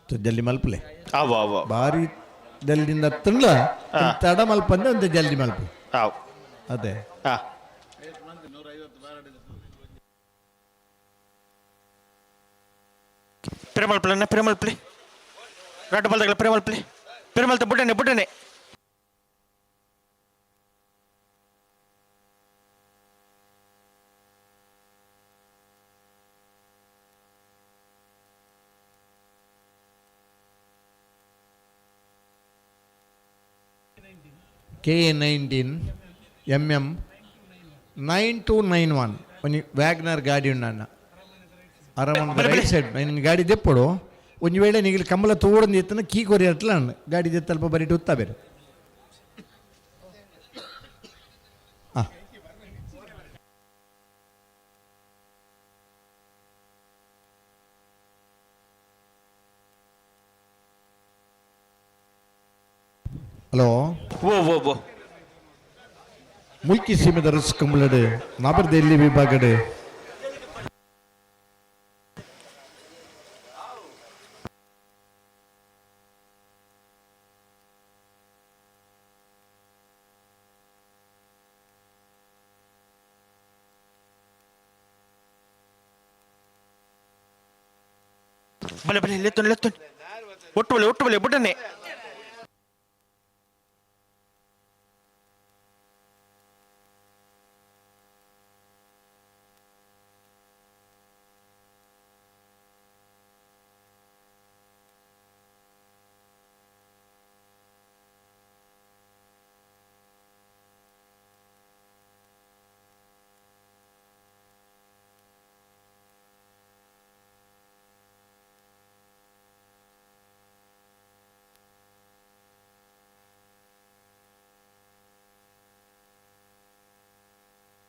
ಜಲ್ದಿ ಮಲ್ಪಲೆ ಭಾರಿ ಜಲ್ದಿಂದ ತಂಡ್ಲ ತಡ ಮಲ್ಪಂದ್ರೆ ಒಂದು ಜಲ್ದಿ ಮಲ್ಪು ಅದೇ ಪಿರಮಲ್ಪಲೆ ಪಿರಮಲ್ಪಲೆ ರಡ್ಡು ಬಲ್ದಗಳ ಪಿರಮಲ್ಪಲೆ ಪಿರಮಲ್ತ ಬುಡ್ಡನೆ KA19 MM 9291 ಒಂದು ವ್ಯಾಗ್ನರ್ ಗಾಡಿ ಉಂಡಣ್ಣ ಅರೌಂಡ್ ರೈಟ್ ಸೈಡ್ ನಿನ್ನ ಗಾಡಿ ದೆಪ್ಪಡು ಒಂದು ವೇಳೆ ನಿಗಲಿ ಕಂಬಲ ತೋಡಂದು ಎತ್ತನ ಕೀ ಕೊರಿ ಅಟ್ಲ ಗಾಡಿ ದೆತ್ತಲ್ಪ ಬರೀಟು ಉತ್ತಾ ಬೇರೆ ಹಲೋ ಓ ಮುಲ್ಕಿ ಸೀಮೆದ ರಸ್ ಕಂಬಳಡು ನಾಬರ್ದೆಲ್ಲಿ ವಿಭಾಗಡು ಬಲೆ ಬಲೆ ಲೆತ್ತೊನ್ ಒಟ್ಟು ಬಲೆ ಬುಡ್ಡನೆ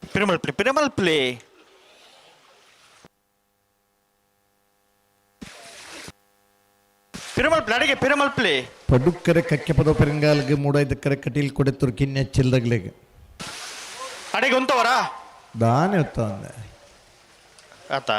ಪಿರಮಲ್ಪಲೆ ಅಡಿಗೆ ಪಿರಮಲ್ಪಲೆ ಪಡುಕರೆ ಕಕ್ಕೆಪದ ಪೆರಿಂಗಾಲ್ಗೆ ಮೂಡೈದಕ್ಕರೆ ಕಟೀಲ್ ಕೊಡೆತ್ತೂರು ಕಿನ್ನೆಚ್ಚಿಲ್ದಗ್ಲೆಗೆ ಅಡಿಗೆ ಉಂತವರಾ ದಾನೆ ಹೊತ್ತ ಅಂದೆ ಆತ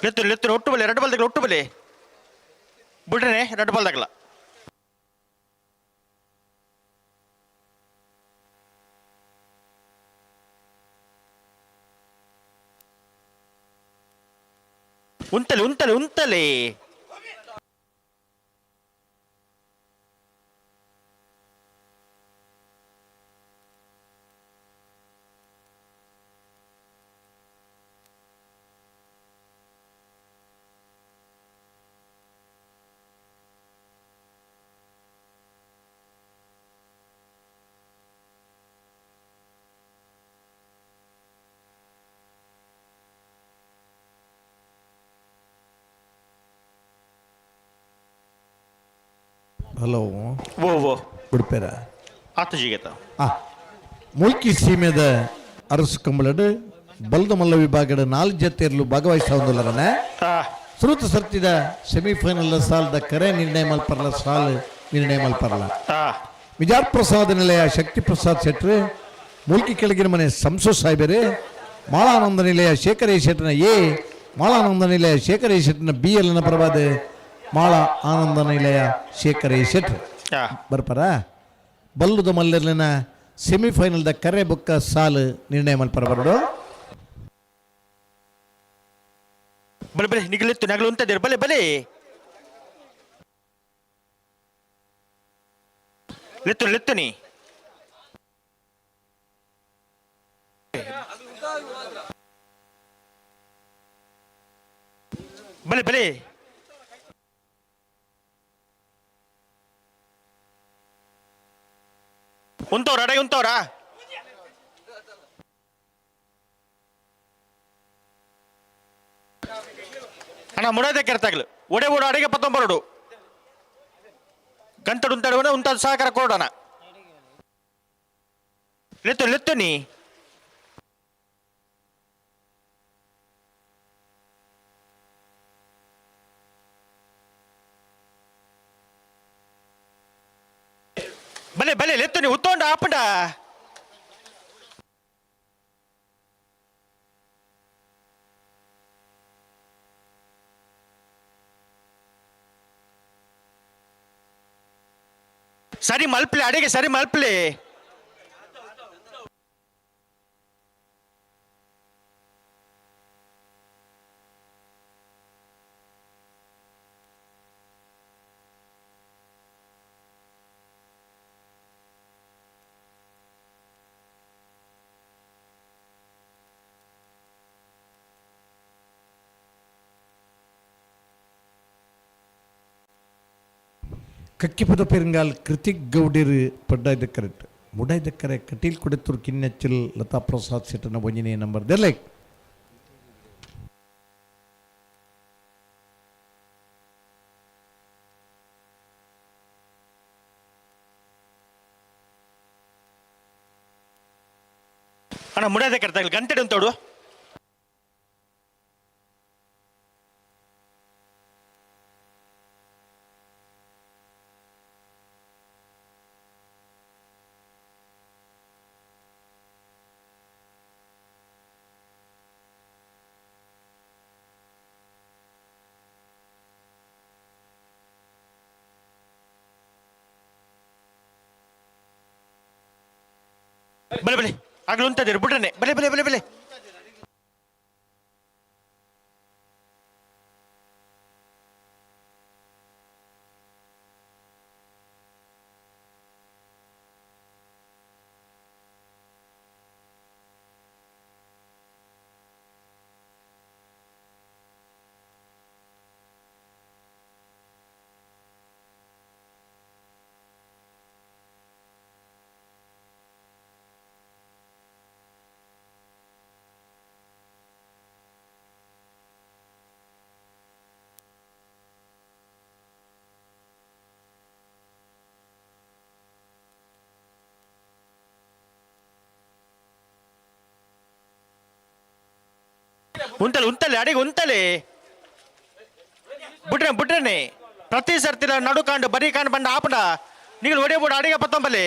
ಲೆತ್ತರು ಒಟ್ಟು ಬಲೆ ಎರಡು ಬಲ್ದಾಗಲ ಒಟ್ಟು ಬಲೆ ಬಿಡ್ರೆ ಎರಡು ಬಲ್ದಾಗಲ ಉಂತಲೆ ಉಂತಲೆ ಉಂತಲೆ ಹಲೋ ಓ ಓ ಗುಡ್ಪೇರ ಆತ ಜಿಗೇತ ಮುಲ್ಕಿ ಸೀಮೆದ ಅರಸು ಕಂಬಳಡು ಬಲ್ದ ಮಲ್ಲ ವಿಭಾಗದ 4 ಜತೆಯಲ್ಲೂ ಭಾಗವಹಿಸ್ತಾ ಒಂದಲ್ಲರನೆ ಶ್ರುತ ಸರ್ತಿದ ಸೆಮಿಫೈನಲ್ ಸಾಲದ ಕರೆ ನಿರ್ಣಯ ಮಲ್ಪರ್ಲ ಸಾಲು ನಿರ್ಣಯ ಮಲ್ಪರ್ಲ ವಿಜಾರ್ ಪ್ರಸಾದ ನಿಲಯ ಶಕ್ತಿ ಪ್ರಸಾದ್ ಶೆಟ್ರು ಮುಲ್ಕಿ ಕೆಳಗಿನ ಮನೆ ಸಂಸು ಸಾಹೇಬರು ಮಾಳಾನಂದ ನಿಲಯ ಶೇಖರೇ ಶೆಟ್ರನ ಎ ಮಾಳಾನಂದ ನಿಲಯ ಶೇಖರೇ ಶೆಟ್ರನ ಬಿ ಎಲ್ನ ಪ್ರಭಾದ ಮಾಳ ಆನಂದ ನಿಲಯ ಶೇಖರೇ ಶೆಟ್ರು ಬರ್ಪಾರ ಬಲ್ಲುದ ಮಲ್ಲರ್ಲಿನ ಸೆಮಿಫೈನಲ್ದ ಕರೆ ಬುಕ್ಕ ಸಾಲು ನಿರ್ಣಯ ಮಲ್ಪರ ಬರಡು ಬಲೆ ಬಲೆ ನಿಗಲಿತ್ತು ನಗಲು ಉಂತದೆ ಬಲೆ ಬಲೆ ಲೆತ್ತು ಲೆತ್ತು ನೀ ಬಲೆ ಬಲೆ ಉಂತವ್ರ ಅಡಗೆ ಉಂತವ್ರ ಅಣ್ಣ ಮುಡದೆ ಕೆರ್ತಾಗ್ಲು ಒಡೆ ಓಡು ಅಡಿಗೆ ಪತ್ತೊಂಬರಡು ಗಂಟಡು ಉಂತಾಡುವನ ಉಂತಾದ ಸಹಕಾರ ಕೊಡೋಣ ಲೆತ್ತು ಲೆತ್ತು ನೀ ಬಲೆ ಬಲೆ ಲೆತ್ತು ನೀ ಉತ್ತೊಂಡ ಆಪಂಡ ಸರಿ ಮಲ್ಪಲೆ ಅಡಿಗೆ ಸರಿ ಮಲ್ಪಲೆ ಕಕ್ಕಿಪದ ಪೆರುಂಗಾಲ್ ಕೃತಿಕ್ ಗೌಡಿರು ಪಡ್ಡಾಯ್ದ ಕರೆಕ್ಟ್ ಮುಡಾಯ್ದ ಕರೆ ಕಟೀಲ್ ಕೊಡೆತ್ತೂರು ಕಿನ್ನೆಚ್ಚಲ್ ಲತಾ ಪ್ರಸಾದ್ ಶೆಟ್ಟನ ವಂಜನೆ ನಂಬರ್ ದೆರ್ಲೆ ಅಣ್ಣ ಮುಡಾಯ್ದ ಕರೆತಾಗಲಿ ಗಂಟೆಡು ಉಂತೋಡು ಬಲೆ ಬಲೆ ಆಗ್ಲು ಉಂತದಿರು ಬಿಡ್ರನೆ ಬಲೆ ಬಲೆ ಬಲೆ ಬಲೆ ಉಂತಲೆ ಉಂತಲೆ ಅಡಿಗೆ ಉಂತಲೆ ಬಿಟ್ರೆ ಪ್ರತಿ ಸರ್ತಿಲ ನಡು ಕಾಂಡು ಬರೀ ಕಾಂಡು ಬಂಡ ಆಪಡ ನೀವು ಒಡೆ ಬೋಡ ಅಡಿಗೆ ಪತ್ತೊಂಬಲೆ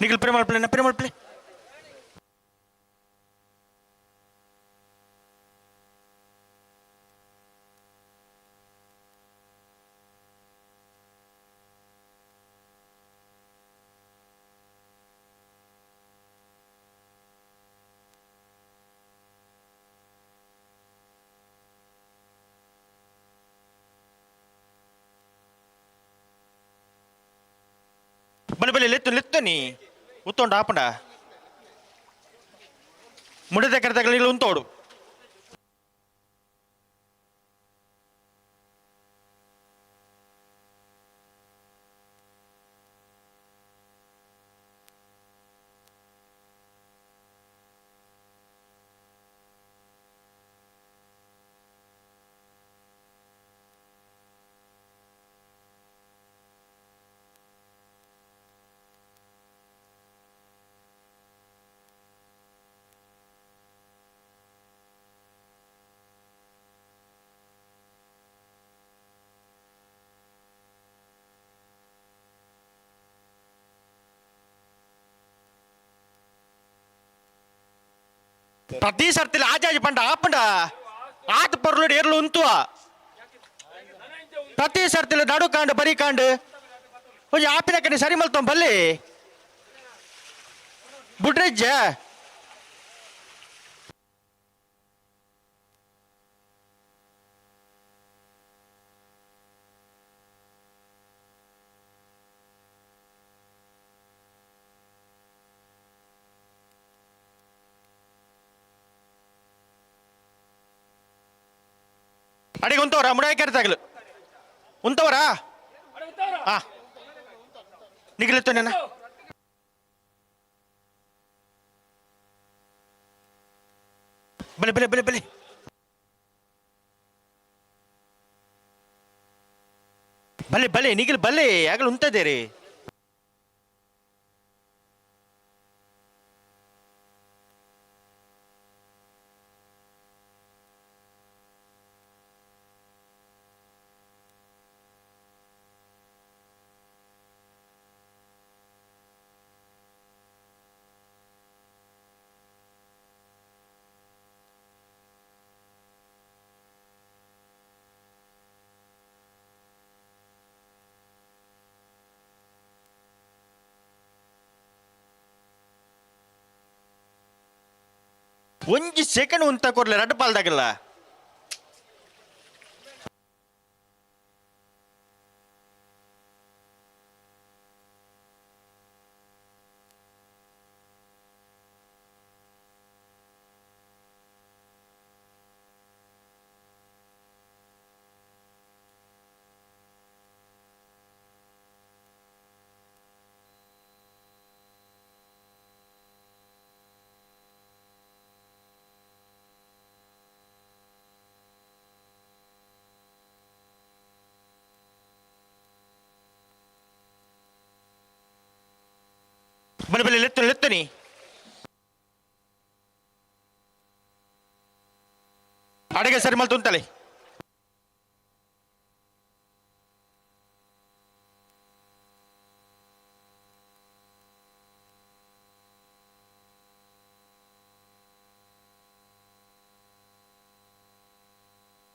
ನಿಗಲ್ ಪ್ರೇಮಲ್ಪಲೆ ಬಲಿ ಬಲಿ ಲೆತ್ತು ನೀ ಉತ್ತೊಂಡು ಆಪಂಡ ಮುಡಿದ ಕರೆತಗಳು ಉಂತೋಡು ಪ್ರತಿ ಸರ್ತಿಲಿ ಆಜಾಜಿ ಪಂಡ ಆಪಂಡ ಆತ ಪರ್ಲುಡು ಏರ್ಲು ಉಂತುವ ಪ್ರತಿ ಸರ್ತಿಲಿ ನಡು ಕಾಂಡು ಬರಿ ಕಾಂಡು ಒಂಜಿ ಆಪಿನ ಕಡೆ ಸರಿ ಮಲ್ತೊಂದು ಬಲ್ಲಿ ಬುಡ್ರೆಜ್ಜ ಅಡಿಗೆ ಉಂತವರ ಮುಡಾಯಿ ಕೆರೆತಾಗಲು ಉಂತವರಾ ಹಾ ನಿಗಿಲಿತ್ತು ನೆನ ಬಲೆ ಬಲೆ ಬಲೆ ಬಲೆ ಬಲೆ ಬಲೆ ನಿಗಿಲ್ ಬಲೆ ಆಗಲು ಉಂತದೆ ರೀ ಒಂಜಿ ಸೆಕೆಂಡ್ ಉಂತ ಕೊರ್ಲೆ ರಡ್ಡು ಪಾಲ್ದಾಗಲ್ಲ ಬಲೆ ಬಲೆ ಲೆತ್ತು ನೀ ಅಡಿಗೆ ಸರಿ ಮಲ್ತು ಉಂತಲೆ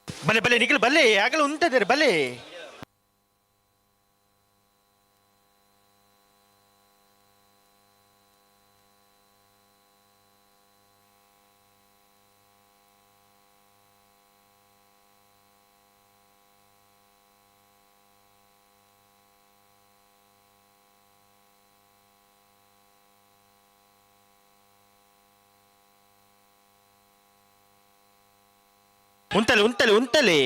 ಬಲೆ ಬಲೆ ನಿಖಿಲ್ ಬಲ್ಲೆ ಆಗಲು ಉಂಟದೆ ಬಲೆ ಉಂಟಲೆ ಉಂಟಲೆ ಉಂಟಲೆ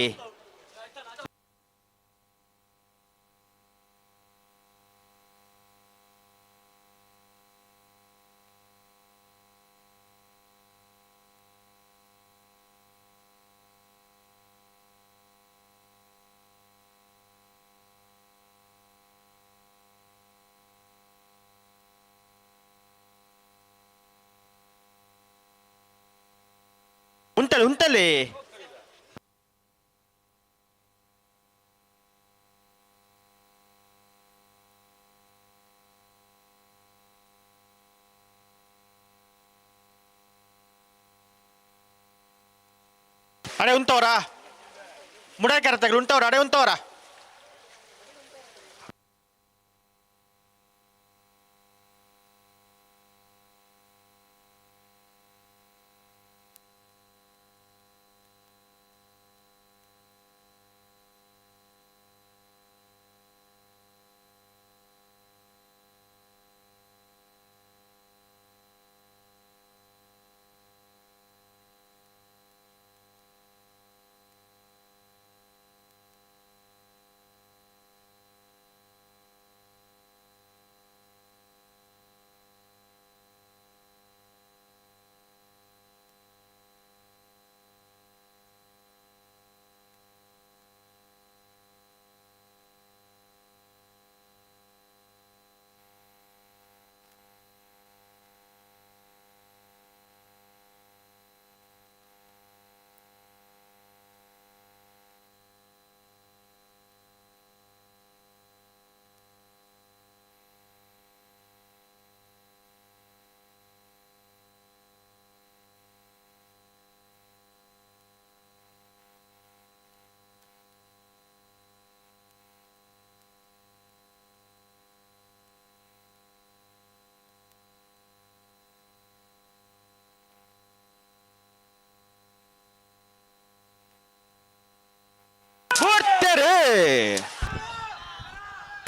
ಉಂಟಲೆ ಉಂಟಲೆ ಅಡೆ ಉಂತವರಾ ಮುಡಾಯಿ ಕೆರೆತಾಗಲು ಉಂಟವ್ರ ಅಡೆ ಉಂತವರಾ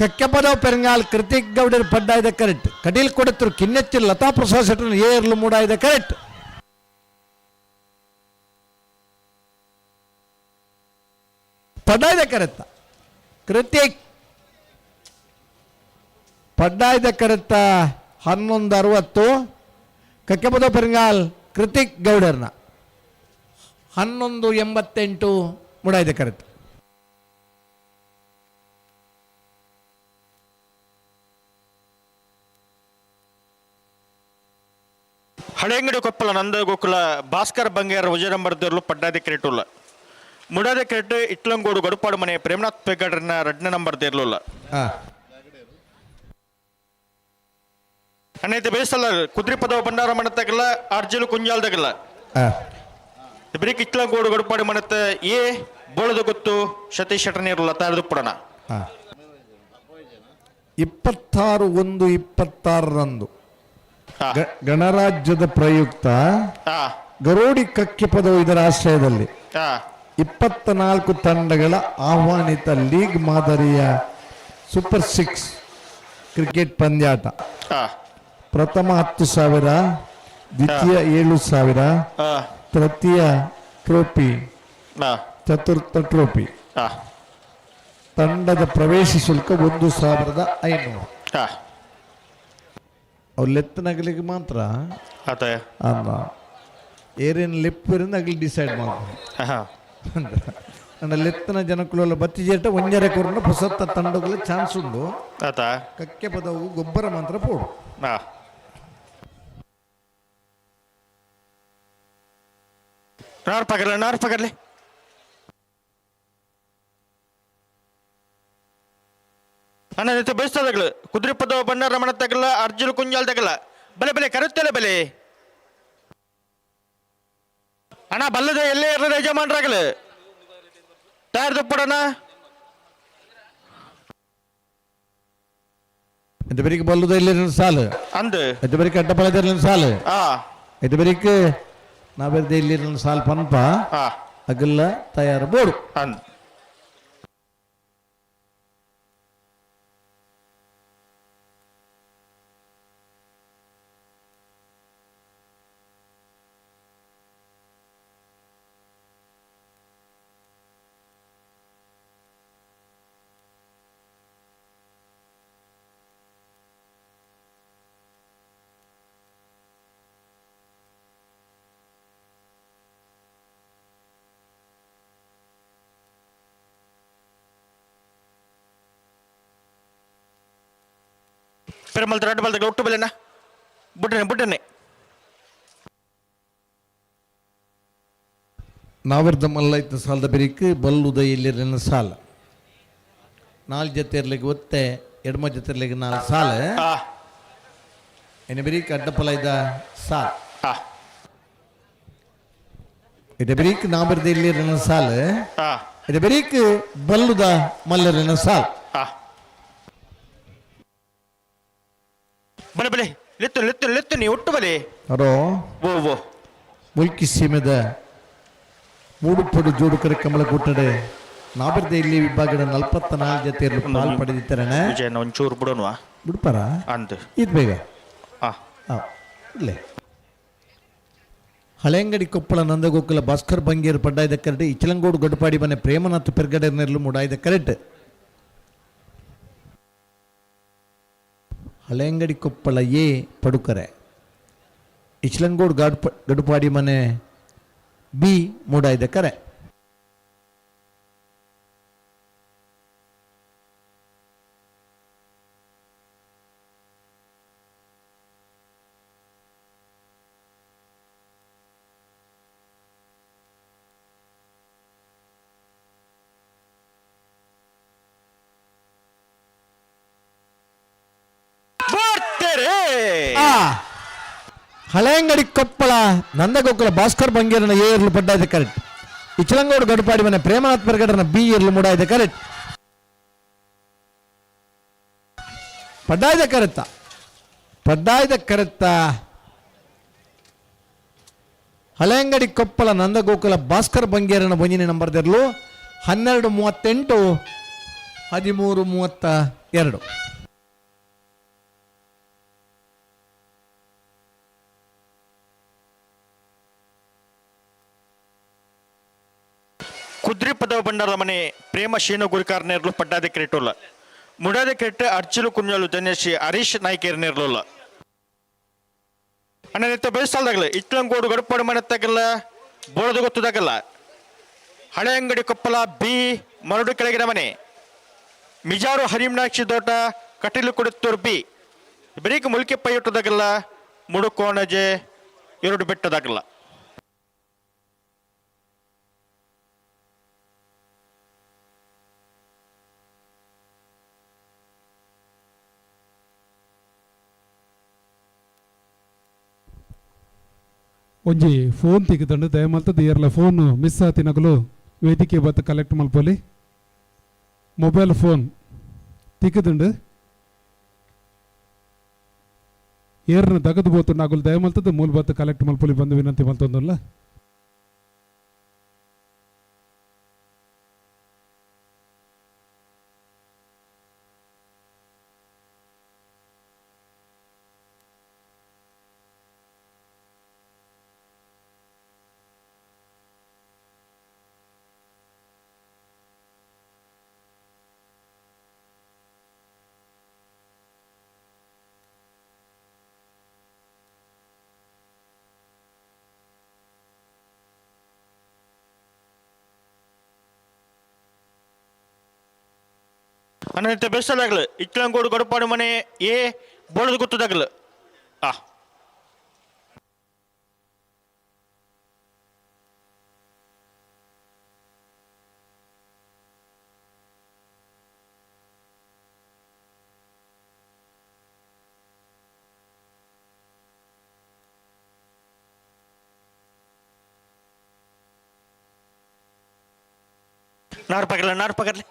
ಕಕ್ಕೆಪದವ ಪೆರಂಗಾಲ್ ಕೃತಿಕ್ ಗೌಡರ್ ಪಡ್ಡಾಯ್ದ ಕರೆಕ್ಟ್ ಕಟೀಲ್ ಕೊಡತ್ರು ಕಿನ್ನೆಚ್ಚಿ ಲತಾ ಪ್ರಸಾದ್ ಶೆಟ್ಟರ್ ಏರ್ಲು ಮೂಡಾಯ್ದ ಕರೆಕ್ಟ್ ಪಡ್ಡಾಯ್ದ ಕರೆತ್ತ ಕೃತಿಕ್ ಪಡ್ಡಾಯ್ದ ಕರೆತ್ತ 11:60 ಕಕ್ಕೆಪದವ ಪೆರಂಗಾಲ್ ಕೃತಿಕ್ ಗೌಡರ್ನ 11:88 ಮೂಡಾಯ್ದ ಕರೆತ್ತ ಹಳೆಂಗಡಿ ಕೊಪ್ಪಳ ನಂದ ಗೋಕುಲ ಭಾಸ್ಕರ್ ಬಂಗೇರ ವಿಜಯ ನಂಬರ್ದರ್ಲು ಪಡ್ಡಾದ ಕ್ರೆಟುಲ್ಲ ಮುಡಾದ ಕ್ರೆಟ್ ಇಟ್ಲಂಗೋಡು ಗಡುಪಾಡು ಮನೆ ಪ್ರೇಮನಾಥ್ ಪೆಗಡ್ರನ್ನ 2ನೇ ನಂಬರ್ ದೇರ್ಲುಲ್ಲ ಅನ್ನೈತೆ ಬೇಸಲ್ಲ ಕುದ್ರಿ ಪದವ ಬಂಡಾರ ಮನತ್ತಾಗಲ್ಲ ಅರ್ಜಿಲು ಕುಂಜಾಲ್ದಾಗಲ್ಲ ಬರೀ ಇಟ್ಲಂಗೋಡು ಗಡುಪಾಡು ಮನತ್ತ ಏ ಬೋಳದ ಗೊತ್ತು ಸತೀಶ್ ಶೆಟ್ಟರ್ ನೀರುಲ್ಲ ತಾರದು ಪುಡಣ 26/1/26 ಗಣರಾಜ್ಯದ ಪ್ರಯುಕ್ತ ಗರೋಡಿ ಕಕ್ಕಿ ಪದವು ಇದರ ಆಶ್ರಯದಲ್ಲಿ 24 ತಂಡಗಳ ಆಹ್ವಾನಿತ ಲೀಗ್ ಮಾದರಿಯ ಸೂಪರ್ 6 ಕ್ರಿಕೆಟ್ ಪಂದ್ಯಾಟ ಪ್ರಥಮ 10,000 ದ್ವಿತೀಯ 7,000 ತೃತೀಯ ಟ್ರೋಫಿ ಚತುರ್ಥ ಟ್ರೋಫಿ ತಂಡದ ಪ್ರವೇಶ ಶುಲ್ಕ 1,500 ಅವ್ರು ಲೆತ್ತನಗಲಿಗೆ ಮಾತ್ರ ಅಲ್ಲ ಏರೇನು ಲೆಪ್ಪರಿಂದ ಅಗಲಿ ಡಿಸೈಡ್ ಮಾಡ್ಬೋದು ಲೆತ್ತನ ಜನಕ್ಕಳೆಲ್ಲ ಬತ್ತಿ ಜೇಟ ಒಂಜರೆ ಕೊರನ ಹೊಸತ್ತ ತಂಡಗಳ ಚಾನ್ಸ್ ಉಂಡು ಕಕ್ಕೆ ಪದವು ಗೊಬ್ಬರ ಮಾತ್ರ ಪೋಡು ನಾರ್ ಪಗರ್ಲೆ ಅಣ್ಣ ನಿತ್ಯ ಬಯಸ್ತದಾಗಲು ಕುದುರೆ ಪದವ ಬಂಡಾರ ಮನತ್ತಾಗಲ್ಲ ಅರ್ಜುನ ಕುಂಜಾಲ್ದಾಗಲ್ಲ ಬಲೆ ಬಲೆ ಕರುತ್ತಲ್ಲ ಬಲೆ ಅಣ್ಣ ಬಲ್ಲದ ಎಲ್ಲೇ ಇರದ ಯಜಮಾನ್ರಾಗಲ್ಲ ತಯಾರ್ದಪ್ಪಡಣ ಇದು ಬರೀಕ್ ಬಲ್ಲುದ ಇಲ್ಲಿ ಸಾಲು ಅಂದ್ ಇದು ಬರೀಕ್ ಅಡ್ಡಪಳದ ಸಾಲು ಇದು ಬರೀಕ್ ನಾವೆರ್ದ ಇಲ್ಲಿ ಸಾಲು ಪನ್ಪ ಅಗಲ್ಲ ತಯಾರು ಬೋಡು ಅಂದ್ ಪೆರಮಲ್ ರಡ್ಡು ಬಲ್ದಾಗ ಒಟ್ಟು ಬೆಲೆನ ಬುಡ್ಡನೆ ನಾವೆರ್ದ ಮಲ್ಲೈತ ಸಾಲದ ಬೆರಿಕ್ ಬಲ್ಲುದ ಇಲ್ಲಿನ ಸಾಲ 4 ಜೊತೆ ಇರ್ಲಿಕ್ಕೆ ಒತ್ತೆ ಎಡಮ ಜೊತೆ ಇರ್ಲಿಕ್ಕೆ 4 ಸಾಲ ಇನ್ನು ಬೆರಿಕ್ ಅಡ್ಡಪಲೈದ ಸಾಲ ಇದು ಬೆರಿಕ್ ನಾವೆರ್ದ ಇಲ್ಲಿನ ಸಾಲ ಇದು ಬೆರಿಕ್ ಬಲ್ಲುದ ಮಲ್ಲರಿನ ಸಾಲ ಬಲೆ ಬಲೆ ಲೆತ್ತು ನೀ ಒಟ್ಟು ಬಲೆ ಅರೋ ಓ ಮುಲ್ಕಿ ಸೀಮೆದ ಮೂಡುಪಡು ಜೋಡುಕರ ಕಮಲ ಕೂಟಡೆ ನಾಬರ್ದೆ ಇಲ್ಲಿ ವಿಭಾಗದ 44 ಜೊತೆ ಪಾಲ್ ಪಡೆದಿದ್ದಾರಣ ವಿಜಯನ ಒಂಚೂರು ಬಿಡೋಣವಾ ಬಿಡ್ಪಾರ ಅಂದ್ ಇದು ಬೇಗ ಇಲ್ಲೇ ಹಳೆಂಗಡಿ ಕೊಪ್ಪಳ ನಂದಗೋಕುಲ ಭಾಸ್ಕರ್ ಬಂಗೇರು ಪಡ್ಡಾಯ್ದ ಕರೆಕ್ಟ್ ಇಚಲಂಗೋಡು ಗಡುಪಾಡಿ ಮನೆ ಪ್ರೇಮನಾಥ್ ಪೆರ್ಗಡೆರ್ನೆರ್ಲು ಮೂಡಾಯ್ದ ಕರೆಕ್ಟ್ ಹಳೆಂಗಡಿ ಕೊಪ್ಪಳ ಎ ಪಡುಕರೆ ಇಚ್ಲಂಗೋಡು ಗಡುಪಾಡಿ ಮನೆ ಬಿ ಮೂಡಾಯ್ದ ಕರೆ ಹಳೆಂಗಡಿ ಕೊಪ್ಪಳ ನಂದಗೋಕುಲ ಭಾಸ್ಕರ್ ಬಂಗೇರನ ಎ ಇರ್ಲು ಪಡ್ಡಾಯ್ದ ಕರೆಕ್ಟ್ ಇಚಲಂಗೋಡು ಗಡುಪಾಡಿ ಮನೆ ಪ್ರೇಮನಾಥ್ ಪೆರ್ಗಡನ ಬಿ ಇರ್ಲು ಮೂಡಾಯ್ದ ಕರೆಕ್ಟ್ ಪಡ್ಡಾಯ್ದ ಕರೆತ್ತ ಹಳೆಂಗಡಿ ಕೊಪ್ಪಳ ನಂದಗೋಕುಲ ಭಾಸ್ಕರ್ ಬಂಗೇರನ ಬೊಂಜಿನ ನಂಬರ್ದಿರ್ಲು 12:38 13:32. ಕುದ್ರಿ ಪದವ ಬಂಡಾರದ ಮನೆ ಪ್ರೇಮ ಶೀನು ಗುರಿಕಾರನೇರ್ಲು ಪಡ್ಡಾದ ಕ್ರಿಟೋಲ್ಲ ಮುಡಾದ ಕ್ರಿಟ್ ಅರ್ಚಲು ಕುಂಜಲು ಧನ್ಯಶ್ರೀ ಹರೀಶ್ ನಾಯ್ಕೇರ್ನೇರ್ಲುಲ್ಲ ಅಣ್ಣ ನಿತ್ಯ ಬೆಳೆಸ್ತಾಗಲ್ಲ ಇಟ್ಲಂಗೋಡು ಗಡುಪಾಡು ಮನೆ ತಗಲ್ಲ ಬೋಳದು ಗೊತ್ತದಾಗಲ್ಲ ಹಳೆ ಅಂಗಡಿ ಕೊಪ್ಪಲ ಬಿ ಮರಡು ಕೆಳಗಿನ ಮನೆ ಮಿಜಾರು ಹರಿಮ್ನಾಕ್ಷಿ ತೋಟ ಕಟೀಲು ಕೊಡುತ್ತೂರು ಬಿ ಬರೀಕ್ ಮುಲ್ಕೆ ಪೈ ಇಟ್ಟದಾಗಲ್ಲ ಮುಡುಕೋಣಜೆ 2 ಬೆಟ್ಟದಾಗಲ್ಲ. ಒಂಜಿ ಫೋನ್ ತೆಗೆದಂಡು ದಯಮಲ್ತದ ಏರ್ಲ ಫೋನ್ ಮಿಸ್ ಆತಿನಗಲು ವೇದಿಕೆ ಬತ್ತು ಕಲೆಕ್ಟ್ ಮಲ್ಪೊಲಿ ಮೊಬೈಲ್ ಫೋನ್ ತಿಕ್ಕದುಂಡು ಏರ್ನ ದಗದು ಬೋತು ನಾಗಲು ದಯಮಲ್ತದ ಮೂಲ ಬತ್ತು ಕಲೆಕ್ಟ್ ಮಲ್ಪೊಲಿ ಬಂದು ವಿನಂತಿ ಮಲ್ತೊಂದಲ್ಲ. ಅನಂತ ಬೆಳೆಸಲಾಗಲು ಇಟ್ಲಂಗೋಡು ಗಡುಪಾಡು ಮನೆ ಏ ಬೋಳದು ಗೊತ್ತದಾಗಲ್ಲ. ನಾರು ಪಗರ್ಲೆ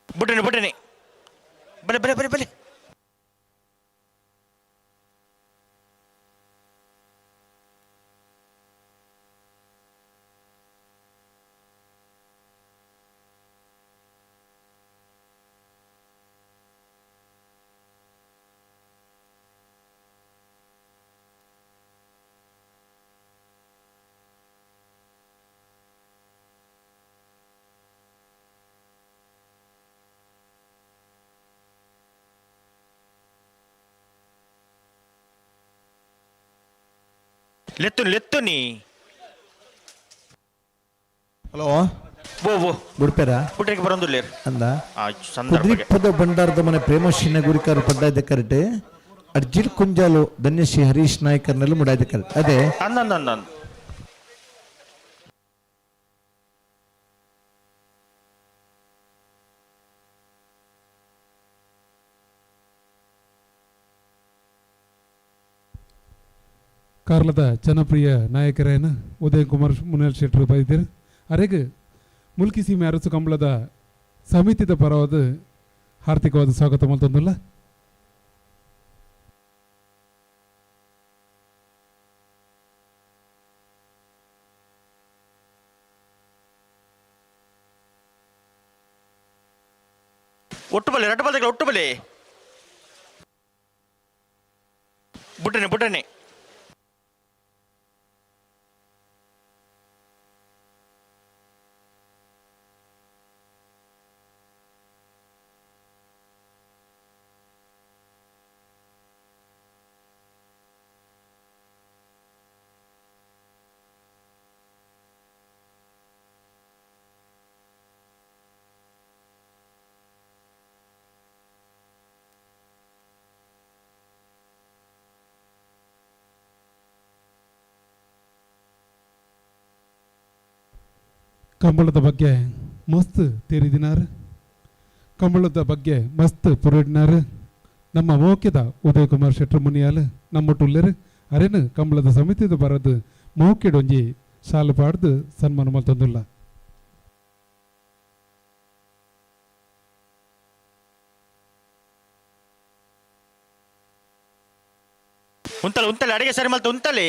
ಬುಟ್ಟನೆ ಬಲೆ ಬಲೆ ಬಲೆ ಬಲೆ ಲೆತ್ತುನಿ ಹಲೋ ಬೋ ಬುಡ್ಪೇರ ಬುಟ್ಟಕ್ಕೆ ಬರೋದಿಲ್ಲ ಅಂದ ಸಂದರ್ಭ ಕುದ್ರಿಪ್ಪದ ಬಂಡಾರದ ಮನೆ ಪ್ರೇಮಶಿನ ಗುರಿಕಾರ ಪಡ್ಡಾಯ್ದ ಕರೆಕ್ಟ್ ಅರ್ಜಿಲ್ ಕುಂಜಾಲು ಧನ್ಯಶ್ರೀ ಹರೀಶ್ ನಾಯ್ಕರ್ನಲ್ಲಿ ಮುಡಾಯ್ದ ಕರೆಕ್ಟ್ ಅದೇ ಅಂದ ಕಾರ್ಲದ ಜನಪ್ರಿಯ ನಾಯಕರೇನ ಉದಯ್ ಕುಮಾರ್ ಮುನಿಯಲ್ ಶೆಟ್ಟರು ಬೈದಿರು ಅರೆಗೆ ಮುಲ್ಕಿ ಸೀಮೆ ಅರಸು ಕಂಬಳದ ಸಮಿತಿದ ಪರವಾದ ಹಾರ್ದಿಕವಾದ ಸ್ವಾಗತ ಮಲ್ತೊಂದಲ್ಲ. ಒಟ್ಟು ಬಲೆ ಬುಟ್ಟನೆ ಕಂಬಳದ ಬಗ್ಗೆ ಮಸ್ತ್ ತೇರಿದಿನಾರು, ಕಂಬಳದ ಬಗ್ಗೆ ಮಸ್ತ್ ಪುರಡಿನಾರು. ನಮ್ಮ ಮೋಕ್ಯದ ಉದಯ್ ಕುಮಾರ್ ಶೆಟ್ರ್ ಮುನಿಯಾಲ್ ನಮ್ಮೊಟ್ಟುಲ್ಲೇರು ಅರೇನು ಕಂಬಳದ ಸಮಿತಿದ ಬರದು ಮೋಕ್ಯಡೊಂಜಿ ಶಾಲು ಪಾಡ್ದು ಸನ್ಮಾನ ಮಲ್ತೊಂದುಲ್ಲ. ಉಂತಲೆ ಅಡಿಗೆ ಸರಿ ಮಲ್ತ ಉಂತಲೆ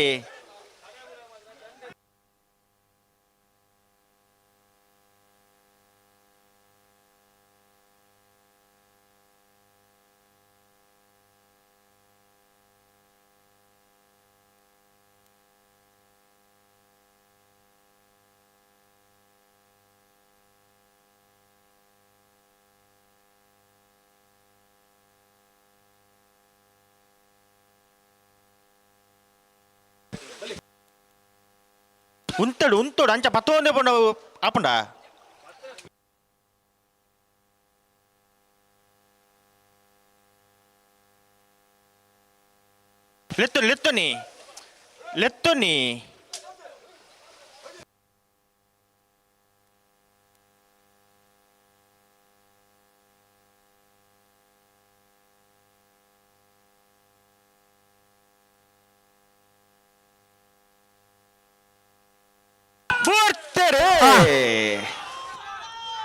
ఉంతడు అంచ పత్తోనే పండు ఆపండా లెత్తని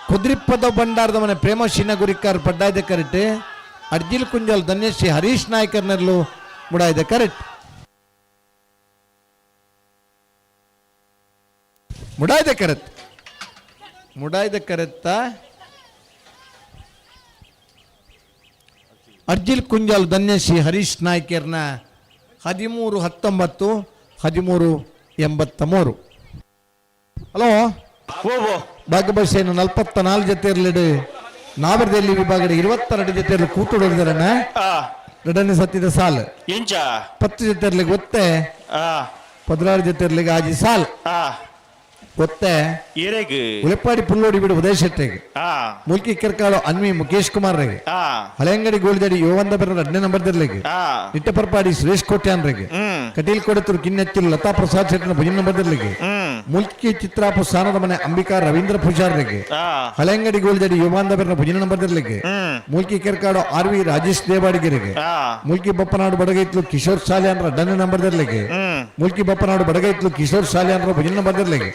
ಕುದ್ರಿಪ್ಪದ ಬಂಡಾರದ ಮನೆ ಪ್ರೇಮ ಶಿನ್ನಗುರಿಕಾರ್ ಪಡ್ಡಾಯ್ದೆ ಕರೆಕ್ಟ್ ಅಡ್ಜಿಲ್ ಕುಂಜಲ್ ಧನ್ಯಶ್ರೀ ಹರೀಶ್ ನಾಯ್ಕರ್ನಲ್ಲೂ ಮುಡಾಯ್ದೆ ಕರೆಕ್ಟ್ ಮುಡಾಯ್ದೆ ಕರೆತ್ತ ಅಡ್ಜಿಲ್ ಕುಂಜಲ್ ಧನ್ಯಶ್ರೀ ಹರೀಶ್ ನಾಯ್ಕರ್ನ 13-19-13-83. ಹಲೋ ಭಾಗ್ಯಭಾಷೆಯನ್ನು 44 ಜೊತೆಯಲ್ಲಿಡು ನಾವರದಲ್ಲಿ ವಿಭಾಗದ 22 ಜೊತೆಯಲ್ಲಿ ಕೂತೊಡೋದಿರಣ್ಣ ಎರಡನೇ ಸತ್ತಿದ ಸಾಲ್ 10 ಜೊತೆಯಲ್ಲಿಗೆ ಒತ್ತೆ 16 ಜೊತೆಯಲ್ಲಿಗೆ ಆಜಿ ಸಾಲ್ ಒತ್ತೆ ಉಲೆಪ್ಪಾಡಿ ಪುಲ್ಲೋಡಿ ಬಿಡು ಉದಯ್ ಶೆಟ್ಟಿಗೆ ಮುಲ್ಕಿ ಕೆರ್ಕಾಳು ಅನ್ವಿ ಮುಖೇಶ್ ಕುಮಾರ್ ರೆಗೆ ಹಳೆಂಗಡಿ ಗೋಲ್ದಡಿ ಯೋವಂದ ಬೆರ 2ನೇ ನಂಬರ್ದಲ್ಲಿಗೆ ನಿಟ್ಟಪರ್ಪಾಡಿ ಸುರೇಶ್ ಕೋಟ್ಯಾನ್ರಿಗೆ ಕಟೀಲ್ ಕೊಡತೂರು ಕಿನ್ನೆಚ್ಚಿಲು ಲತಾ ಪ್ರಸಾದ್ ಶೆಟ್ಟಿನ 5ನೇ ನಂಬರ್ದಲ್ಲಿಗೆ ಮುಲ್ಕಿ ಚಿತ್ರಾಪು ಸಾನದ ಮನೆ ಅಂಬಿಕಾ ರವೀಂದ್ರ ಪೂಜಾರ್ರಿಗೆ ಹಳೆಂಗಡಿ ಗೋಲ್ದಡಿ ಯೋವಂದ ಬೆರ 5ನೇ ನಂಬರ್ದಲ್ಲಿಗೆ ಮುಲ್ಕಿ ಕೆರ್ಕಾಡು ಆರ್ವಿ ರಾಜೇಶ್ ದೇವಾಡಿಗೆರಿಗೆ ಮುಲ್ಕಿ ಬಪ್ಪನಾಡು ಬಡಗೈತ್ಲು ಕಿಶೋರ್ ಸಾಲ್ಯಾನ್ರ 2ನೇ ನಂಬರ್ದಲ್ಲಿಗೆ ಮುಲ್ಕಿ ಬಪ್ಪನಾಡು ಬಡಗೈತ್ಲು ಕಿಶೋರ್ ಸಾಲ್ಯಾನ್ರ 5ನೇ ನಂಬರ್ದಲ್ಲಿಗೆ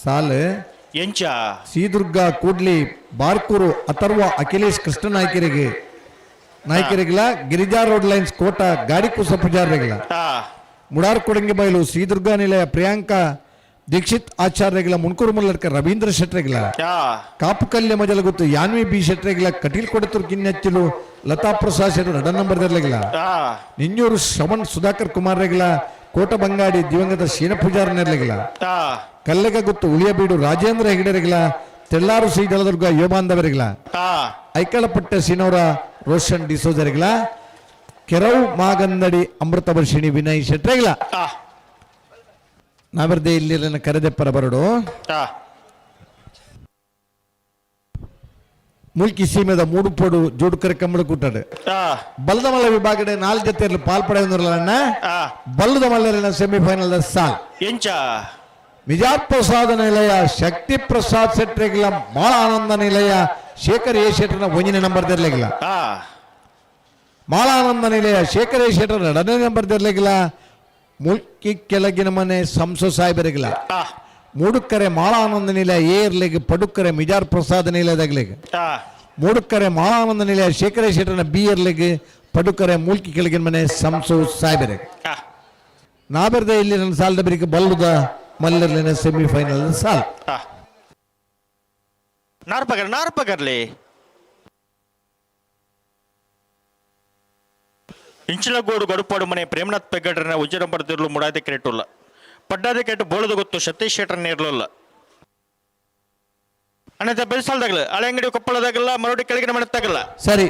ಸಾಲ್ ಎಂಚ ಸಿದುರ್ಗ ಕೂಡ್ಲಿ ಬಾರ್ಕೂರು ಅಥರ್ವ ಅಖಿಲೇಶ್ ಕೃಷ್ಣ ನಾಯ್ಕರಿಗಿಲ್ಲ ಗಿರಿಜಾ ರೋಡ್ ಲೈನ್ಸ್ ಕೋಟ ಗಾಡಿ ಕುಸ ಪೂಜಾರ್ರೆಗಿಲ್ಲ ಮುಡಾರ್ ಕೊಡಂಗಿ ಬಯಲು ಶ್ರೀದುರ್ಗ ನಿಲಯ ಪ್ರಿಯಾಂಕಾ ದೀಕ್ಷಿತ್ ಆಚಾರ್ಯಗಿಲ್ಲ ಮುನ್ಕೂರು ಮುಲ್ಲರ್ಕ ರವೀಂದ್ರ ಶೆಟ್ರೆಗಿಲ್ಲ ಕಾಪು ಕಲ್ಯ ಮಜಲ ಗೊತ್ತು ಯಾನ್ವಿ ಬಿ ಶೆಟ್ರೆಗಿಲ್ಲ ಕಟೀಲ್ ಕೊಡತೂರು ಕಿನ್ನೆಚ್ಚಿಲು ಲತಾ ಪ್ರಸಾದ್ ಶೆಟ್ರು 2ನೇ ನಂಬರ್ದಲ್ಲಿಗಿಲ್ಲ ನಿಂಜೂರು ಶ್ರವಣ್ ಸುಧಾಕರ್ ಕುಮಾರ್ ರೆಗಿಲ್ಲ ಕೋಟ ಬಂಗಾಡಿ ದಿವಂಗತ ಶೀನ ಪೂಜಾರನಿರ್ಲಿಗಿಲ್ಲ ಕಲ್ಲೆಗ ಗೊತ್ತು ಉಳಿಯಬೀಡು ರಾಜೇಂದ್ರ ಹೆಗಡೆರಿಗಿಲ್ಲ ತೆಳ್ಳಾರು ಶ್ರೀ ಜಲದುರ್ಗ ಯೋಬಾಂಧವರಿಗಿಲ್ಲ ಐಕಳಪಟ್ಟೆ ಸೀನವರ ರೋಷನ್ ಡಿಸೋಜರಿಗಿಲ್ಲ ಕೆರವು ಮಾಗಂದಡಿ ಅಮೃತ ವರ್ಷಿಣಿ ವಿನಯ್ ಶೆಟ್ರೆಗಿಲ್ಲ ನಾವರ್ದೇ ಇಲ್ಲಿ ಕರೆದೆಪ್ಪರ ಬರಡು ಮುಲ್ಕಿ ಸೀಮೆದ ಮೂಡುಪೋಡು ಜೋಡುಕರೆ ಕಂಬಳ ಕೂಟಾಡು ಬಲ್ಲದ ಮಲ್ಲ ವಿಭಾಗದ 4 ಜೊತೆಯಲ್ಲಿ ಪಾಲ್ಪಡೆಯೊಂದಿರಲಣ್ಣ ಬಲ್ಲದ ಮಲ್ಲರಿನ ಸೆಮಿಫೈನಲ್ ಸಾಲ್ ಎಂಚ ವಿಜಾತ್ ಪ್ರಸಾದ ನಿಲಯ ಶಕ್ತಿ ಪ್ರಸಾದ್ ಶೆಟ್ರೆಗಿಲ್ಲ ಬಾಳ ಆನಂದ ನಿಲಯ ಶೇಖರ್ ಎ ಶೆಟ್ರನ 1ನೇ ನಂಬರ್ದಲ್ಲಿಗಿಲ್ಲ ಬಾಳ ಆನಂದ ನಿಲಯ ಶೇಖರ್ ಎ ಶೆಟ್ರ 2ನೇ ನಂಬರ್ದಲ್ಲಿಗಿಲ್ಲ ಮುಲ್ಕಿ ಕೆಳಗಿನ ಮನೆ ಸಂಸೋ ಸಾಹೇಬರಿಗಿಲ್ಲ ಮೂಡುಕರೆ ಮಾಳಾನಂದ ನಿಲಯ ಎ ಇರ್ಲಿಗೆ ಪಡುಕರೆ ಮಿಜಾರ್ ಪ್ರಸಾದ್ ನಿಲಯದಾಗ್ಲಿಗೆ ಮೂಡುಕರೆ ಮಾಳಾನಂದ ನಿಲಯ ಶೇಖರ ಶೆಟ್ಟರ್ನ ಬಿ ಇರ್ಲಿಗೆ ಪಡುಕರೆ ಮೂಲ್ಕಿ ಕೆಳಗಿನ ಮನೆ ಸಂಸು ಸಾಹೇಬರಿಗೆ ನಾಬೆರ್ದ ಇಲ್ಲಿ ನನ್ನ ಸಾಲದ ಬರಿಗೆ ಬಲ್ಲುದ ಮಲ್ಲರ್ಲಿನ ಸೆಮಿಫೈನಲ್ ಸಾಲ್ ನಾರ್ಪಗರ್ಲಿ ಇಂಚಿಲಗೋಡು ಗಡುಪಾಡು ಮನೆ ಪ್ರೇಮನಾಥ್ ಪೆಗ್ಗಡ್ರನ ಉಜ್ಜರ ಬರ್ದಿರ್ಲು ಮುಡಾದೆ ಕೆರೆಟುಲ್ಲ ಪಡ್ಡಾದೆ ಕೆಟ್ಟು ಬೋಳದ ಗೊತ್ತು ಸತೀಶ್ ಶೆಟ್ಟರ್ನ ಇರಲಿಲ್ಲ ಅಣ್ಣ ಬೆಳೆಸಾಲ್ದಾಗಲ್ಲ ಹಳೆ ಅಂಗಡಿ ಕೊಪ್ಪಳದಾಗಲ್ಲ ಮರಡಿ ಕೆಳಗಿನ ಮನೆತ್ತಾಗಲ್ಲ ಸರಿ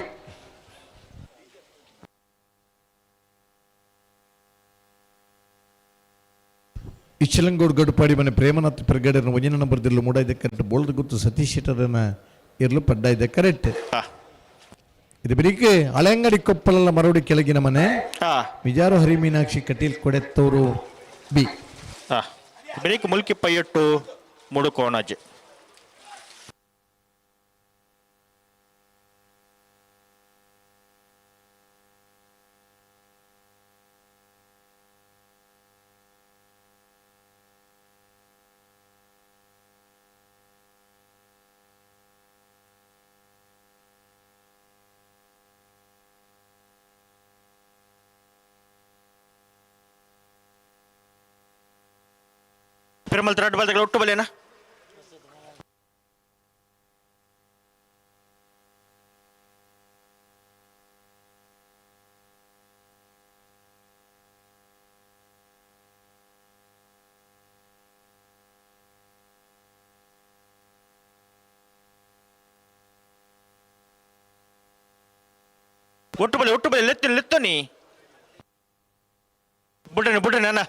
ಇಚ್ಚಲಂಗೋಡು ಗಡುಪಾಡಿ ಮನೆ ಪ್ರೇಮನಾಥ್ ಪೆಗ್ಗಡರ್ನ 1ನೇ ನಂಬರ್ದಿರ್ಲು ಮುಡಾದೆ ಕರೆಕ್ಟ್ ಬೋಳದ ಗೊತ್ತು ಸತೀಶ್ ಶೆಟ್ಟರ್ನ ಇರ್ಲು ಪಡ್ಡಾಯ್ದೆ ಕರೆಕ್ಟ್ ಇದು ಬರೀಕೆ ಹಳೆಂಗಡಿ ಕೊಪ್ಪಳಲ್ಲ ಮರಡಿ ಕೆಳಗಿನ ಮನೆ ಮಿಜಾರು ಹರಿ ಮೀನಾಕ್ಷಿ ಕಟೀಲ್ ಕೊಡೆತ್ತೂರು ಬಿ ಬರೀಕ್ ಮುಲ್ಕಿ ಪೈಯಟ್ಟು ಮೂಡು ಕೋಣಜ್. ತಿರುಮಲ ತ್ರಾಡ್ ಬಾಲ್ದಗಳ ಒಟ್ಟು ಬಲೇನಾ? ಒಟ್ಟು ಬಲೆ ಲೆತ್ತನಿ ಬುಡ್ಡನೆ ಅಣ್ಣ.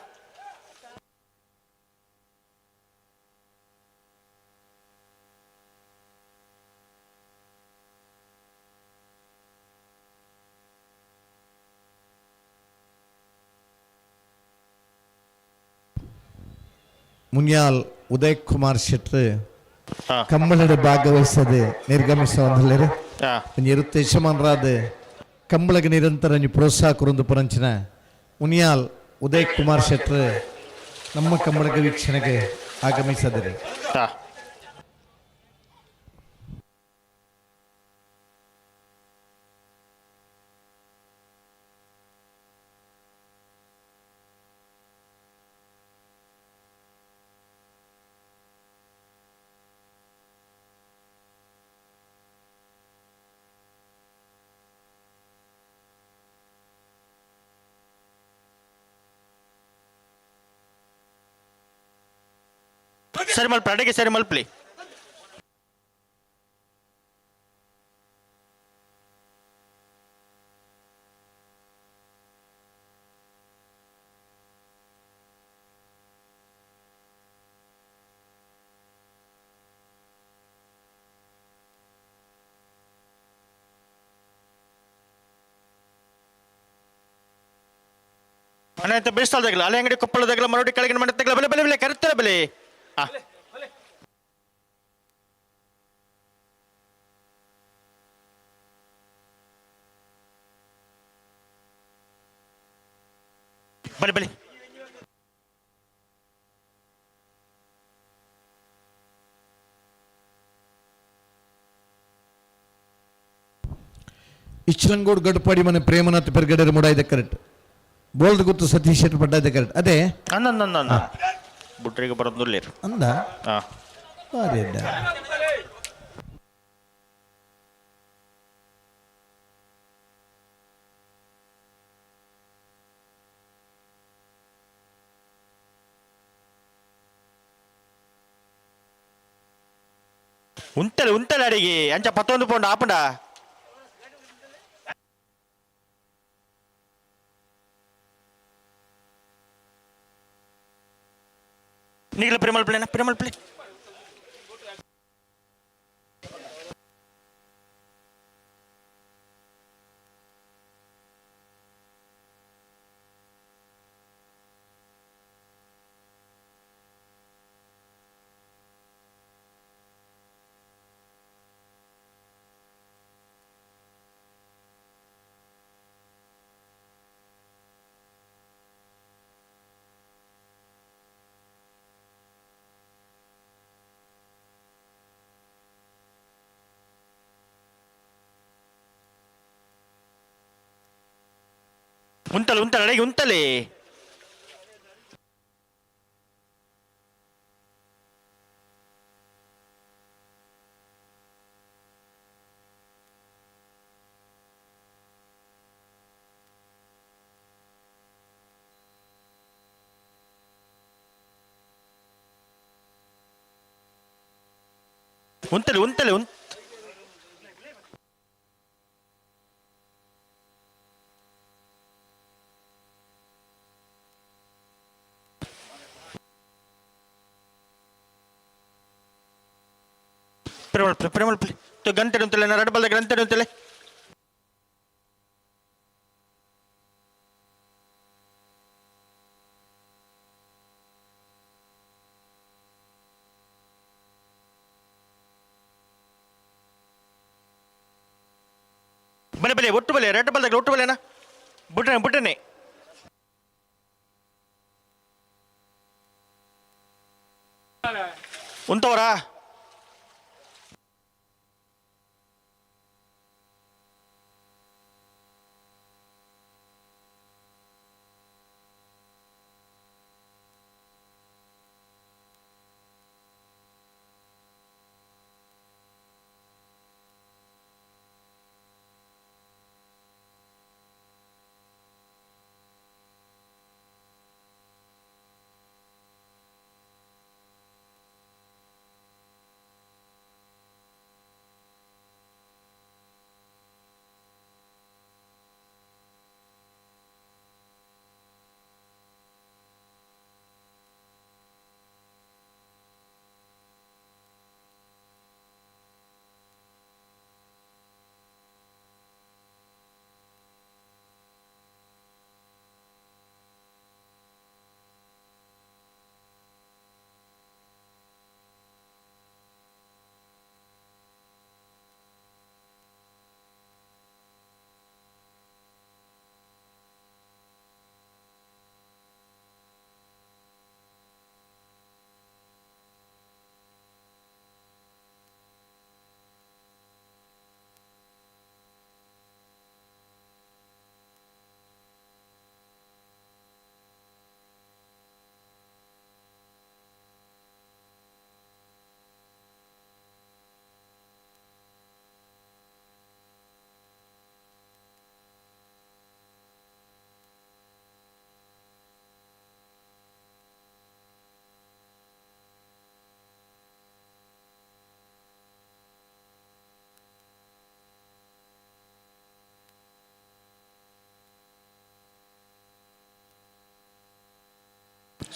ಮುನ್ಯಾಲ್ ಉದಯ್ ಕುಮಾರ್ ಶೆಟ್ರು ಕಂಬಳದ ಭಾಗವಹಿಸದೆ ನಿರ್ಗಮಿಸುವಂತಲ್ಲರು ಒಂಜೆರು ಯಜಮಾನರಾದ ಕಂಬಳಗೆ ನಿರಂತರ ಪ್ರೋತ್ಸಾಹ ಕೊರೊಂದು ಪರಂಚಿನ ಮುನ್ಯಾಲ್ ಉದಯ್ ಕುಮಾರ್ ಶೆಟ್ರು ನಮ್ಮ ಕಂಬಳಗ ವೀಕ್ಷಣೆಗೆ ಆಗಮಿಸದಿರಿ. ಸರಿ ಮಲ್ಪೆ ಅಡಿಗೆ ಸರಿ ಮಲ್ಪಲಿ. ಅಣ್ಣ ಅಂತ ಬೇಯಿಸ್ತಾಳ್ದಾಗಲ್ಲ ಅಲೆ ಅಂಗಡಿ ಕೊಪ್ಪಳದಾಗಲ್ಲ ಮರಡಿ ಕೆಳಗಿನ ಮನೆ ತೆಗಲ ಬೆಲೆ ಬೆಲೆ ಬೆಲೆ ಕರೆಕ್ತರ ಬೆಲೆ. ಬಲಿ ಬಲಿ ಇಚ್ಲಂಗೋಡ್ ಗಡ್ಪಾಡಿ ಮನೆ ಪ್ರೇಮನಾಥ್ ಪೆರ್ಗಡೆರ ಮುಡಾಯ್ದ ಕರೆಕ್ಟ್. ಬೋಲ್ಡ್ ಗೊತ್ತು ಸತೀಶ್ ಶೆಟ್ಟಿ ಪಡ್ಡಾಯ್ದ ಕರೆಕ್ಟ್. ಅದೇ ಅಂದ ಬುಟ್ರಿಗೆ ಬರೋದು ಅಂದ ಬಾರಿ ಉಂಟಲೆ ಅಡಿಗೆ ಅಂಚ 11 ಪೌಂಡ್ ಆಪಂಡ. ನೀಗಲ ಪ್ರೇಮಲ್ ಪ್ಲೇ ಉಂಟಲೆ ಅಡಿಗೆ ಉಂಟಲೆ. ಉಂಟಲೆ ಪ್ರೇಮಲ್ ಪ್ಲೇ ಗಂಟೆ ಉಂಟಲೆ ಎರಡು ಬಲ್ದ ಗಂಟೆ ಉಂಟಲೆ. ಬಲೆ ಬಲೆ ಒಟ್ಟು ಬಲೆ ರೆಡ್ ಬಾಲ್ದಾಗ ಒಟ್ಟು ಬಲೆನಾ ಬಿಟ್ಟನೆ ಉಂತವರಾ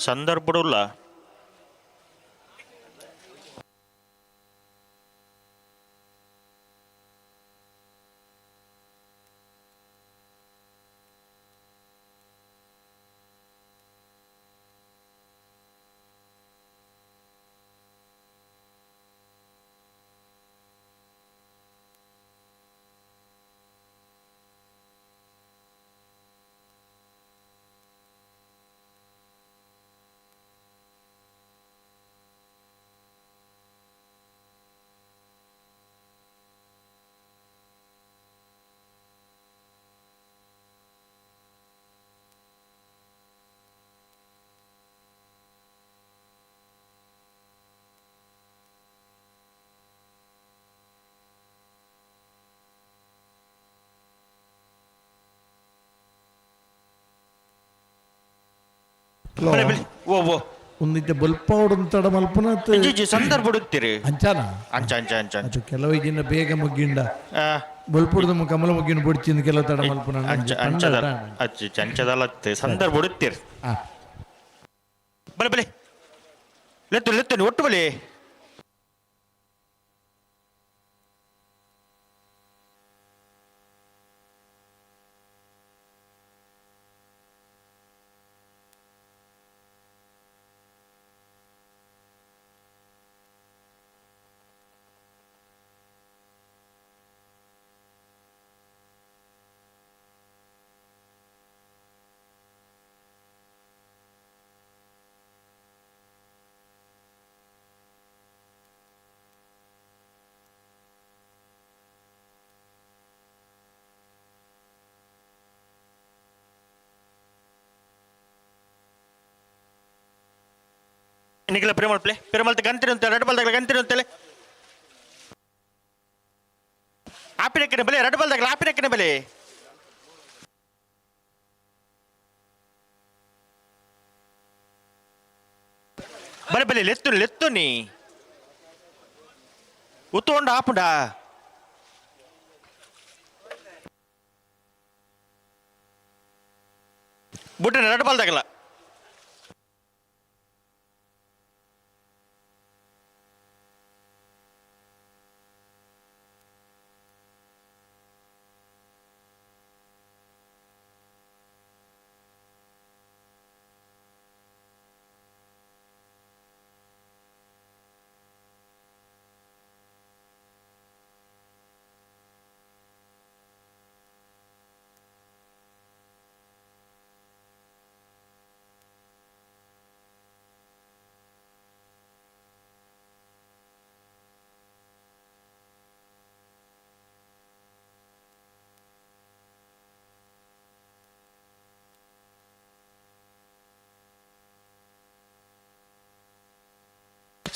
ಸಂದರ್ಭಡುಲ್ಲ ಓ ಓ ಒಂದಿದ್ದ ಬಲ್ಪಾವಡು ತಡ ಮಲ್ಪನತ್ ಸಂದರ್ಭ ಹುಡುಕ್ತೀರಿ ಅಂಚಾನ ಅಂಚ ಅಂಚ ಅಂಚ ಅದು ಕೆಲವಿಗಿನ್ನ ಬೇಗ ಮುಗ್ಗಿಂಡ ಬಲ್ಪುಡ್ದು ಕಮಲ ಮುಗ್ಗಿನ ಬುಡ್ಚಿಂದ ಕೆಲವು ತಡ ಮಲ್ಪನ ಅಂಚದಲ್ಲತ್ತೆ ಸಂದರ್ಭ ಹುಡುಕ್ತೀರಿ ಬಲೆ ಬಲೆ ಲೆತ್ತು ಲೆತ್ತು ಒಟ್ಟು ಬಲೆ ನಿಖಿಲ ಪೆರುಮಲ್ ಗಂತಿನ ರೆಡ್ ಬಾಲ್ ಗಂತಿನ ಅಂತೇಳಿ ಆಪಿನಕ್ಕಿನ ಬೆಲೆ ರೆಡ್ ಬಾಲ್ ಆಪಿನಕ್ಕಿನ ಬೆಲೆ ಬಲೆ ಬೆಲೆ ಲೆತ್ತು ನೀ ಉತ್ತುಕೊಂಡು ಆಪುಂಡಾ ಬುಟ್ಟಿನ ರೆಡ್ ಬಾಲ್ ತಗಲ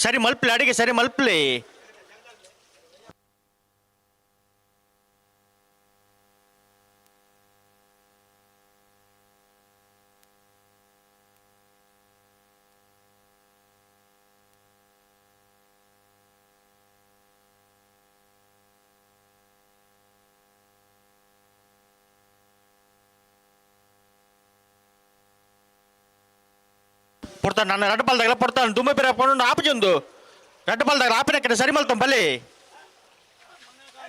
ಸರಿ ಮಲ್ಪ್ಲಿ ಅಡಿಗೆ ಸರಿ ಮಲ್ಪ್ಲಿ. ಪಡ್ತಾನೆ ನಾನು ರೆಡ್ ಬಾಲ್ದಾಗ ಪಡ್ತಾನೆ ದುಮ್ಮೆ ಬೇರೆ ಹಾಕೊಂಡು ಆಪಜೊಂದು ರೆಡ್ ಬಾಲ್ದಾಗ ಆಪಿನ ಕಡೆ ಸರಿ ಮಲ್ತೊಂಬಲ್ಲಿ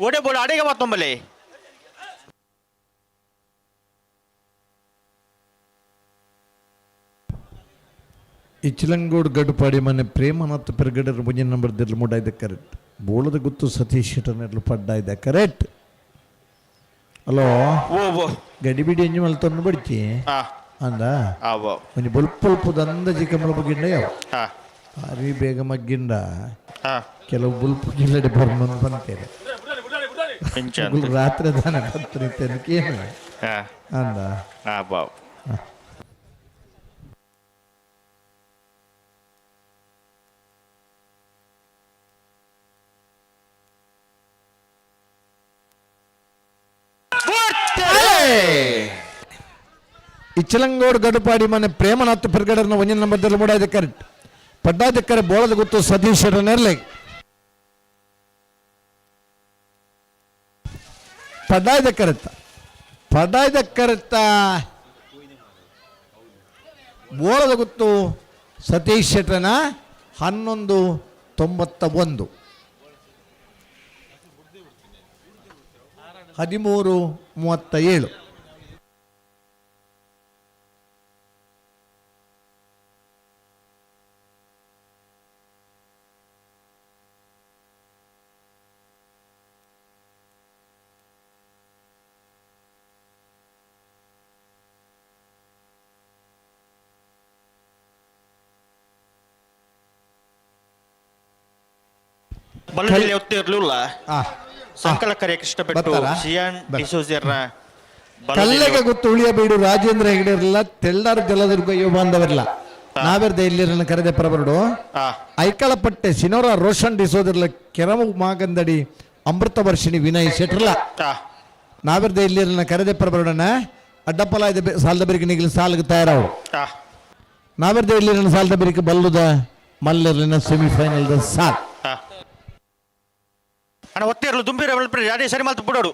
ಓಡೆ ಬೋಡ ಅಡಿಗೆ ಮಾತೊಂಬಲ್ಲಿ. ಇಚ್ಲಂಗೋಡ್ ಗಡುಪಾಡಿ ಮನೆ ಪ್ರೇಮನಾಥ್ ಪೆರ್ಗಡರ್ ಮುಂಜಿನ ನಂಬರ್ ದಿರ್ಲು ಮೂಡಾಯ್ದೆ ಕರೆಕ್ಟ್. ಬೋಳದ ಗುತ್ತು ಸತೀಶ್ ಶೆಟ್ಟರ್ನೆರ್ಲು ಪಡ್ಡಾಯ್ದೆ ಕರೆಕ್ಟ್. ಹಲೋ ಗಡಿಬಿಡಿ ಎಂಜಿ ಮಲ್ತೊಂದು ಬಡ್ಚಿ ಅಂದ ಒಂಜಿ ಬುಲ್ಪುಲ್ಪು ದಂದ ಚಿಕ್ಕಮ್ಮಳ ಬಗ್ಗಿಂಡ ಯಾವ ಭಾರಿ ಬೇಗ ಮಗ್ಗಿಂಡ ಕೆಲವು ಬುಲ್ಪು ಗಿಲ್ಲಡೆ ಬರ್ಮನ್ ಬಂತೇನೆ ರಾತ್ರಿ ದಾನ ಏನು ಅಂದ ಇಚ್ಚಲಂಗೋಡ್ ಗಡುಪಾಡಿ ಮನೆ ಪ್ರೇಮನಾಥ್ ಪೆರ್ಗಡರ್ನ ಒಂಜಿನ ನಂಬರ್ದಲ್ಲಿ ಮೂಡಾಯ್ದೆ ಕರೆಕ್ಟ್. ಪಡ್ಡಾಯ್ದೆ ಕರೆ ಬೋಳದ ಗುತ್ತು ಸತೀಶ್ ನೆರ್ಲೆ ಪಡ್ಡಾಯ್ದೆ ಕರೆತ್ತ ಬೋಳದ ಗುತ್ತು ಸತೀಶ್ ಶೆಟ್ಟರ್ನ 1191 1337. ಬಲದಲ್ಲಿ ಒತ್ತಿರಲಿಲ್ಲ ಸಂಕಲ ಕರೆ ಕೃಷ್ಣ ಬೆಟ್ಟು ಸಿಯಾನ್ ಡಿಸೋಜರ್ನ ಕಲ್ಲೆಗೆ ಗೊತ್ತು ಉಳಿಯಬೇಡು ರಾಜೇಂದ್ರ ಹೆಗಡೆರಲ್ಲ ತೆಳ್ಳಾರು ಜಲದುರ್ಗ ಯುವ ಬಾಂಧವರಲ್ಲ ನಾವೆರ್ದ ಇಲ್ಲಿ ಕರೆದೆ ಪರಬರಡು ಐಕಳಪಟ್ಟೆ ಸಿನೋರ ರೋಷನ್ ಡಿಸೋದರ್ಲ ಕೆರಮು ಮಾಗಂದಡಿ ಅಮೃತ ವರ್ಷಿಣಿ ವಿನಯ್ ಶೆಟ್ರಲ್ಲ ನಾವೆರ್ದ ಇಲ್ಲಿ ಕರೆದೆ ಪರಬರಡನ ಅಡ್ಡಪ್ಪಲಾಯ್ದ ಸಾಲದ ಬೆರಿಗೆ ನಿಗಲಿ ಸಾಲಿಗೆ ತಯಾರವರು ನಾವೆರ್ದ ಇಲ್ಲಿ ಸಾಲದ ಬೆರಿಗೆ ಬಲ್ಲುದ ಮಲ್ಲರ್ಲಿನ ಸೆಮಿಫೈನಲ್ ಸಾಲ್ ಅಣ್ಣ ಒತ್ತಿರಲು ದುಂಬಿರ ಅದೇ ಸರಿ ಮಾತು ಬಿಡೋಡು.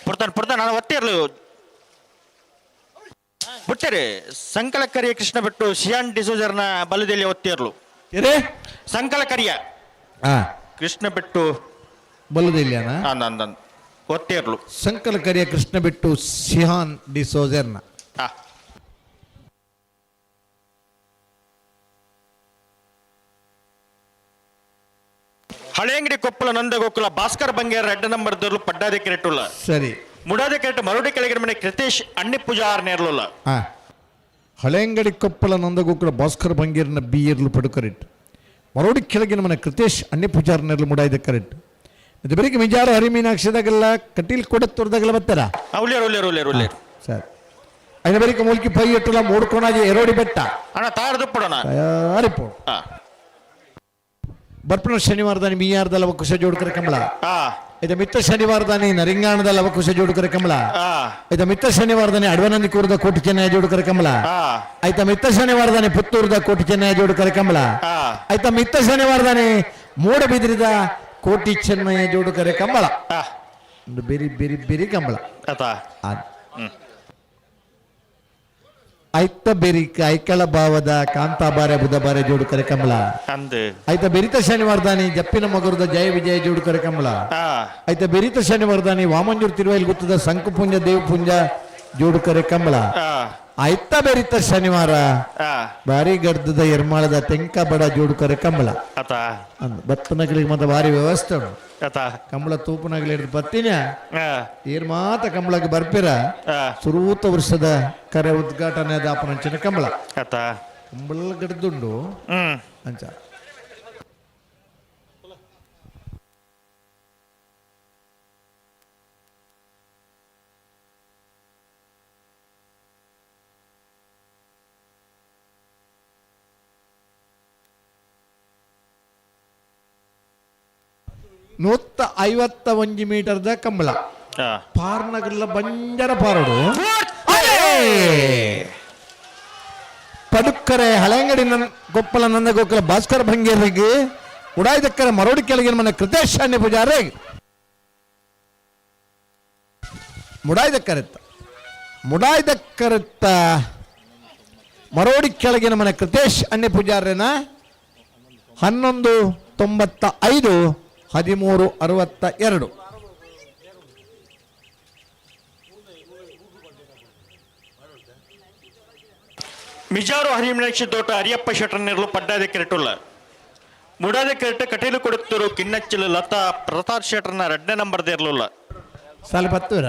ಪಡ್ತಾನೆ ನಾನು ಒತ್ತಿರಲು ಬಿಡ್ತೇರಿ ಸಂಕಲ ಕರಿಯ ಕೃಷ್ಣ ಬಿಟ್ಟು ಸಿಯಾನ್ ಡಿಸೋಜರ್ನ ಬಲದಲ್ಲಿ ಒತ್ತಿರಲು ಸಂಕಲ ಕರಿಯ ಕೃಷ್ಣ ಬಿಟ್ಟು ಬಲದಲ್ಲಿ ಒತ್ತಿರಲು ಸಂಕಲ ಕರಿಯ ಕೃಷ್ಣ ಬಿಟ್ಟು ಸಿಹಾನ್ ಡಿಸೋಜರ್ನ ಹಳೆಯಂಗಡಿ ಕೊಪ್ಪಳ ನಂದ ಗೋಕುಲ ಭಾಸ್ಕರ್ ಬಂಗೇರ 2 ನಂಬರ್ ದೊರ್ಲು ಪಡ್ಡಾದೆ ಕೆರೆಟುಲ್ಲ ಸರಿ ಮುಡಾದೆ ಕೆರೆಟ್ ಮರುಡಿ ಕೆಳಗಿನ ಮನೆ ಕೃತೇಶ್ ಅಣ್ಣಿ ಪೂಜಾರ್ ನೇರ್ಲುಲ್ಲ ಹಳೆಯಂಗಡಿ ಕೊಪ್ಪಳ ನಂದಗೋಕುಲ ಭಾಸ್ಕರ್ ಬಂಗೇರಿನ ಬಿಯರ್ಲು ಪಡು ಕರೆಕ್ಟ್ ಮರೋಡಿ ಕೆಳಗಿನ ಮನೆ ಕೃತೇಶ್ ಅಣ್ಣಿ ಪೂಜಾರ್ ನೇರ್ಲು ಮುಡಾಯ್ದ ಕರೆಕ್ಟ್ ಇದು ಬರೀ ಮಿಜಾರು ಹರಿಮೀನಾಕ್ಷದಾಗೆಲ್ಲ ಕಟೀಲ್ ಕೊಡತ್ತೂರ್ದಾಗೆಲ್ಲ ಬರ್ತಾರ ಸರ್ అయిన వరకు మూలికి పై ఎట్టులా మూడుకోనాజి ఎరోడి బెట్ట ಅಣ್ಣ ತಾರದು ಪಡೋಣ ತಯಾರಿಪೋ ಬರ್ಪಣ ಶನಿವಾರದಾನಿ ಮೀಯಾರ್ದಲ್ಲ ಅವಕುಶ ಜೋಡ್ಕರೆ ಕಮಲ ಇದು ಮಿತ್ತ ಶನಿವಾರದಾನಿ ನರಿಂಗಾಣದಲ್ಲ ಅವಕುಶ ಜೋಡ್ಕರೆ ಕಮಲ ಇದು ಮಿತ್ತ ಶನಿವಾರದಾನಿ ಅಡವನಂದಿಕೂರದ ಕೋಟಿ ಚೆನ್ನಯ ಜೋಡ್ಕರೆ ಕಮಲ ಆಯ್ತಾ ಮಿತ್ತ ಶನಿವಾರದಾನಿ ಪುತ್ತೂರದ ಕೋಟಿ ಚೆನ್ನಯ ಜೋಡ್ಕರೆ ಕಮಲ ಆಯ್ತಾ ಮಿತ್ತ ಶನಿವಾರದಾನಿ ಮೂಡಬಿದ್ರಿದ ಕೋಟಿ ಚೆನ್ನಯ ಜೋಡ್ಕರೆ ಕಮಲ ಬೆರಿ ಬೆರಿ ಬೆರಿ ಕಮಲ ಐತ ಬೆರಿಕ ಐಕಳ ಭಾವದ ಕಾಂತಾಬಾರೆ ಬುಧಬಾರೆ ಜೋಡುಕರೆ ಕಮಲ ಐತ ಬೆರಿತ ಶನಿವಾರದಾನಿ ಜಪ್ಪಿನ ಮಗುರದ ಜಯ ವಿಜಯ ಜೋಡುಕರೆ ಕಮಲ ಐತ ಬೆರಿತ ಶನಿವಾರದಾನಿ ವಾಮಂಜೂರು ತಿರುವೈಲ್ ಗುತ್ತದ ಸಂಕುಪುಂಜ ದೇವಪುಂಜ ಜೋಡುಕರೆ ಕಮಲ ಐತ ಬೆರಿತ ಶನಿವಾರ ಬಾರಿ ಗಡ್ದದ ಎರ್ಮಾಳದ ತೆಂಕ ಬಡ ಜೋಡುಕರೆ ಕಮಲ ಬತ್ತನಗಳಿಗೆ ಮತ್ತೆ ಭಾರಿ ವ್ಯವಸ್ಥೆ ಉಂಟು ಕಂಬಳ ತೂಪನಗಳು ಹಿಡಿದು ಬತ್ತಿನ ಏರ್ ಮಾತ ಕಂಬಳಕ್ಕೆ ಬರ್ಪಿರ ಸುರೂತ ವರ್ಷದ ಕರೆ ಉದ್ಘಾಟನೆ ದಾಪನಂಚಿನ ಕಂಬಳ ಕಂಬಳ ಗಡ್ದುಂಡು ಅಂಚ $151 ಕಂಬಳ ಪಾರ್ನಗಲ್ಲ ಬಂಜರ ಪಾರಡು ಪಡುಕ್ಕರೆ ಹಳೆಂಗಡಿ ಕೊಪ್ಪಳ ನಂದ ಗೋಕುಲ ಭಾಸ್ಕರ ಭಂಗೇರಿಗೆ ಉಡಾಯ್ದಕ್ಕರ ಮರೋಡಿ ಕೆಳಗಿನ ಮನೆ ಕೃತೇಶ್ ಅಣ್ಣಿ ಪೂಜಾರೆ ಮುಡಾಯ್ದಕ್ಕರತ್ತ ಮರೋಡಿ ಕೆಳಗಿನ ಮನೆ ಕೃತೇಶ್ ಅಣ್ಣಿ ಪೂಜಾರೇನ 1195 1362 ಮಿಜಾರು ಹರಿಮೀನಾಕ್ಷಿ ತೋಟ ಅರಿಯಪ್ಪ ಶೆಟ್ಟರ್ ನೇರ್ಲು ಪಡ್ಡಾದೆ ಕೆರೆಟುಲ್ಲ ಮುಡಾದೆ ಕೆರೆಟ ಕಟೀಲು ಕೊಡುತ್ತರು ಕಿನ್ನಚ್ಚಿಲು ಲತಾ ಪ್ರತಾಪ್ ಶೆಟ್ಟರ್ನ 2ನೇ ನಂಬರ್ ದೇರ್ಲುಲ್ಲ ಸಾಲ ಪತ್ತೂರ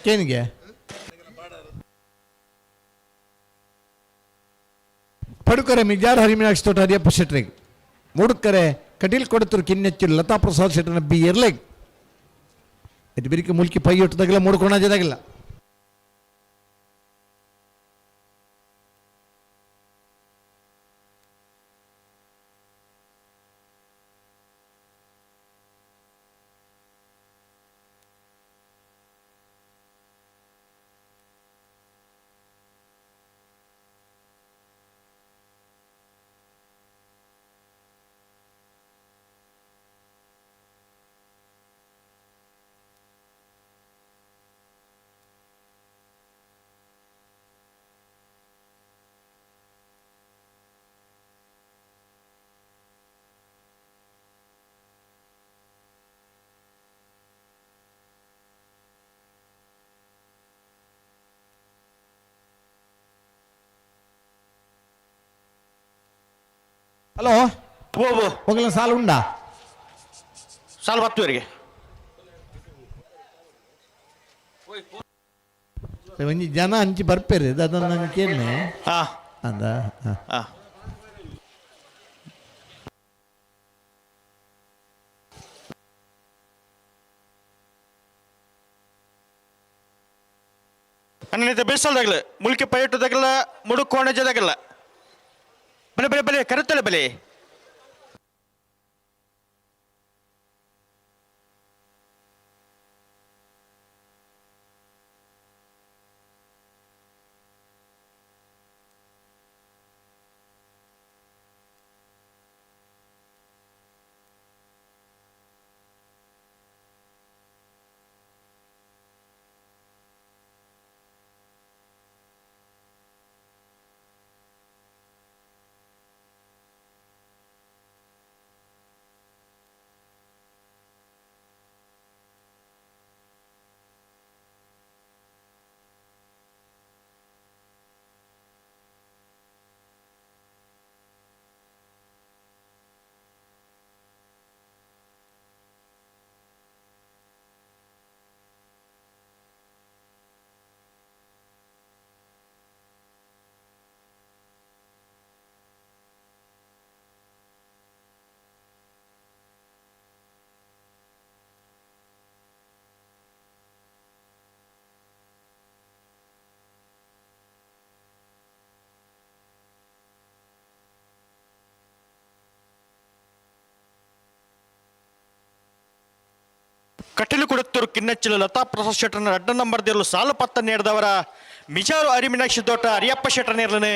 ಕೇನಿಗೆ ಪಡುಕರೆ ಮಿಜಾರು ಹರಿಮೀನಾಕ್ಷಿ ತೋಟ ಅರಿಯಪ್ಪ ಶೆಟ್ರಿಗೆ ಮೂಡುಕರೆ ಕಟೀಲ್ ಕೊಡುತ್ತರು ಕಿನ್ನಚ್ಚಿಲು ಲತಾ ಪ್ರಸಾದ್ ಶೆಟ್ಟರ್ನ ಬಿ ಇರ್ಲೆಗ್ ಇದು ಬಿರಿಕೆ ಮುಲ್ಕಿ ಪೈ ಒಟ್ಟದಾಗಿಲ್ಲ ಮೂಡ್ಕೊಣಾಜದಾಗಿಲ್ಲ ಹಲೋ ಹೋಗಲ ಸಾಲ ಉಂಡಾ ಸಾಲ 10ವರೆಗೆ ಒಂಜಿ ಜನ ಹಂಚಿ ಬರ್ಪೇರಿ ಅದನ್ನ ನಂಗೆ ಕೇಳ್ನೆ ಅಂದ ಅನ್ನಿತ ಬೇಸಲ್ದಾಗಲ್ಲ ಮುಲ್ಕಿ ಪೈಟದಾಗಲ್ಲ ಮುಡುಕೋಣಜದಾಗಲ್ಲ ಬಲೆ ಬಲೆ ಬಲೆ ಕರುತ್ತಲೆ ಬಲೆ ಕಟೀಲು ಕುಡತ್ತೂರು ಕಿನ್ನಚ್ಚಿಲು ಲತಾ ಪ್ರಸಾದ್ ಶೆಟ್ಟರ್ನ 2 ನಂಬರ್ ದೇರ್ಲು ಸಾಲು ಪತ್ತ ನೀಡಿದವರ ಮಿಜಾರು ಅರಿಮಿನಾಕ್ಷಿ ತೋಟ ಅರಿಯಪ್ಪ ಶೆಟ್ಟರ್ ನೇರ್ಲನೆ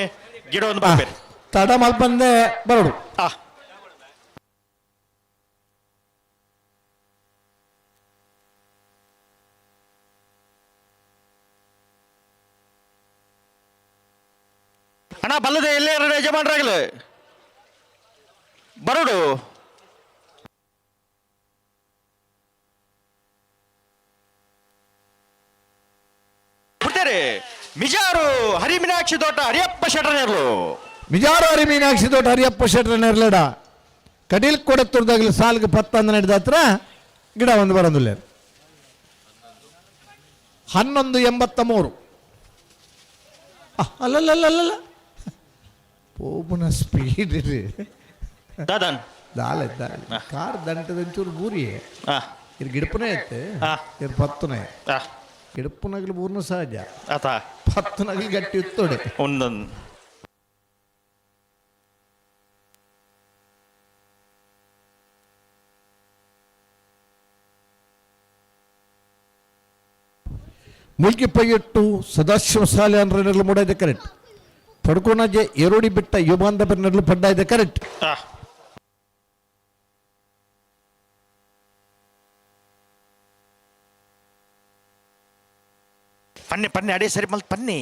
ಗಿಡವನ್ನು ಬರ್ಬೇರೆ ತಡ ಮಲ್ಪಂದೆ ಬರೋಡು ಅಣ್ಣ ಬಲ್ಲದೆ ಎಲ್ಲೇ ಎರಡು ಯಜಮಾನರಾಗಲು ಬರೋಡು ಬಿಡ್ತಾರೆ ಮಿಜಾರು ಹರಿಮೀನಾಕ್ಷಿ ತೋಟ ಹರಿಯಪ್ಪ ಶೆಟ್ಟರ್ನೇರ್ಲು ಮಿಜಾರು ಹರಿ ಮೀನಾಕ್ಷಿ ತೋಟ ಹರಿಯಪ್ಪ ಶೆಟ್ರ ನೆರ್ಲೇಡ ಕಟೀಲ್ ಕೊಡತ್ತೂರ್ದಾಗಲಿ ಸಾಲ್ಗೆ 10 ನಡೆದ ಹತ್ರ ಗಿಡ ಒಂದು ಬರೋದಿಲ್ಲ 1183 ಅಲ್ಲಲ್ಲ ಪೋಪುನ ಸ್ಪೀಡ್ ರೀ ದಾದನ್ ದಾಲೆ ಕಾರ್ ದಂಟದಂಚೂರು ಬೂರಿ ಇದು ಗಿಡಪನೇ ಐತೆ ಇದು 10ನೇ ಗಿಡಪನಾಗಲಿ ಬೂರ್ನ ಸಹಜ 10ನಾಗಲಿ ಗಟ್ಟಿ ಇತ್ತೋಡೆ ಒಂದೊಂದು ಮುಲ್ಕಿ ಪೈಯಟ್ಟು ಸದಾಶಿವ ಸಾಲೆ ಅಂದ್ರೆ ಮೂಡೈದೆ ಕರೆಕ್ಟ್ ಪಡ್ಕೋನಾಜೆ ಎರೋಡಿ ಬಿಟ್ಟ ಯುಬಾಂಧ ಬೆನ್ನರ್ಲು ಪಡ್ಡಾಯ್ದೆ ಕರೆಕ್ಟ್ ಪನ್ನೆ ಪನ್ನೆ ಅಡೇ ಸರಿ ಮಲ್ ಪನ್ನೆ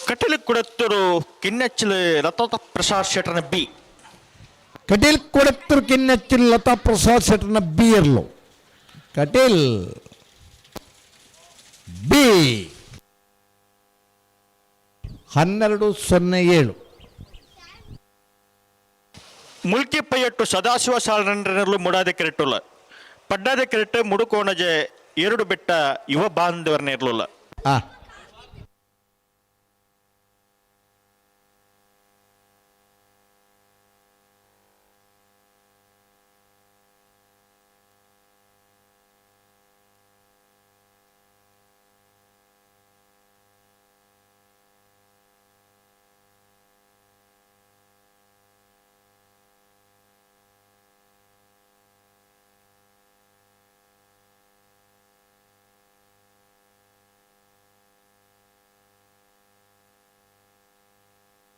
ಕಟೀಲ್ ಕುಡತ್ತೂರು ಕಿನ್ನಚ್ಚಿಲು ಲತಾ ಪ್ರಸಾದ್ ಶೆಟ್ಟರ್ನ ಬಿ ಕಟೀಲ್ ಕೊಡತ್ತೂರು ಕಿನ್ನಚ್ಚಿಲು ಲತಾ ಪ್ರಸಾದ್ ಶೆಟ್ಟರ್ನ ಬಿ ಇರ್ಲು ಕಟೀಲ್ ಬಿ 1207 ಮುಲ್ಕಿ ಪೈಯಟ್ಟು ಸದಾಶಿವ ಸಾಲರನ್ರಲ್ಲೂ ಮುಡಾದೆ ಕೆರೆಟ್ಟುಲ್ಲ ಪಡ್ಡಾದೆ ಕೆರೆಟ್ಟು ಮುಡುಕೋಣಜೆ 2 ಬೆಟ್ಟ ಯುವ ಬಾಂಧವರನ್ನ ಇರಲಿಲ್ಲ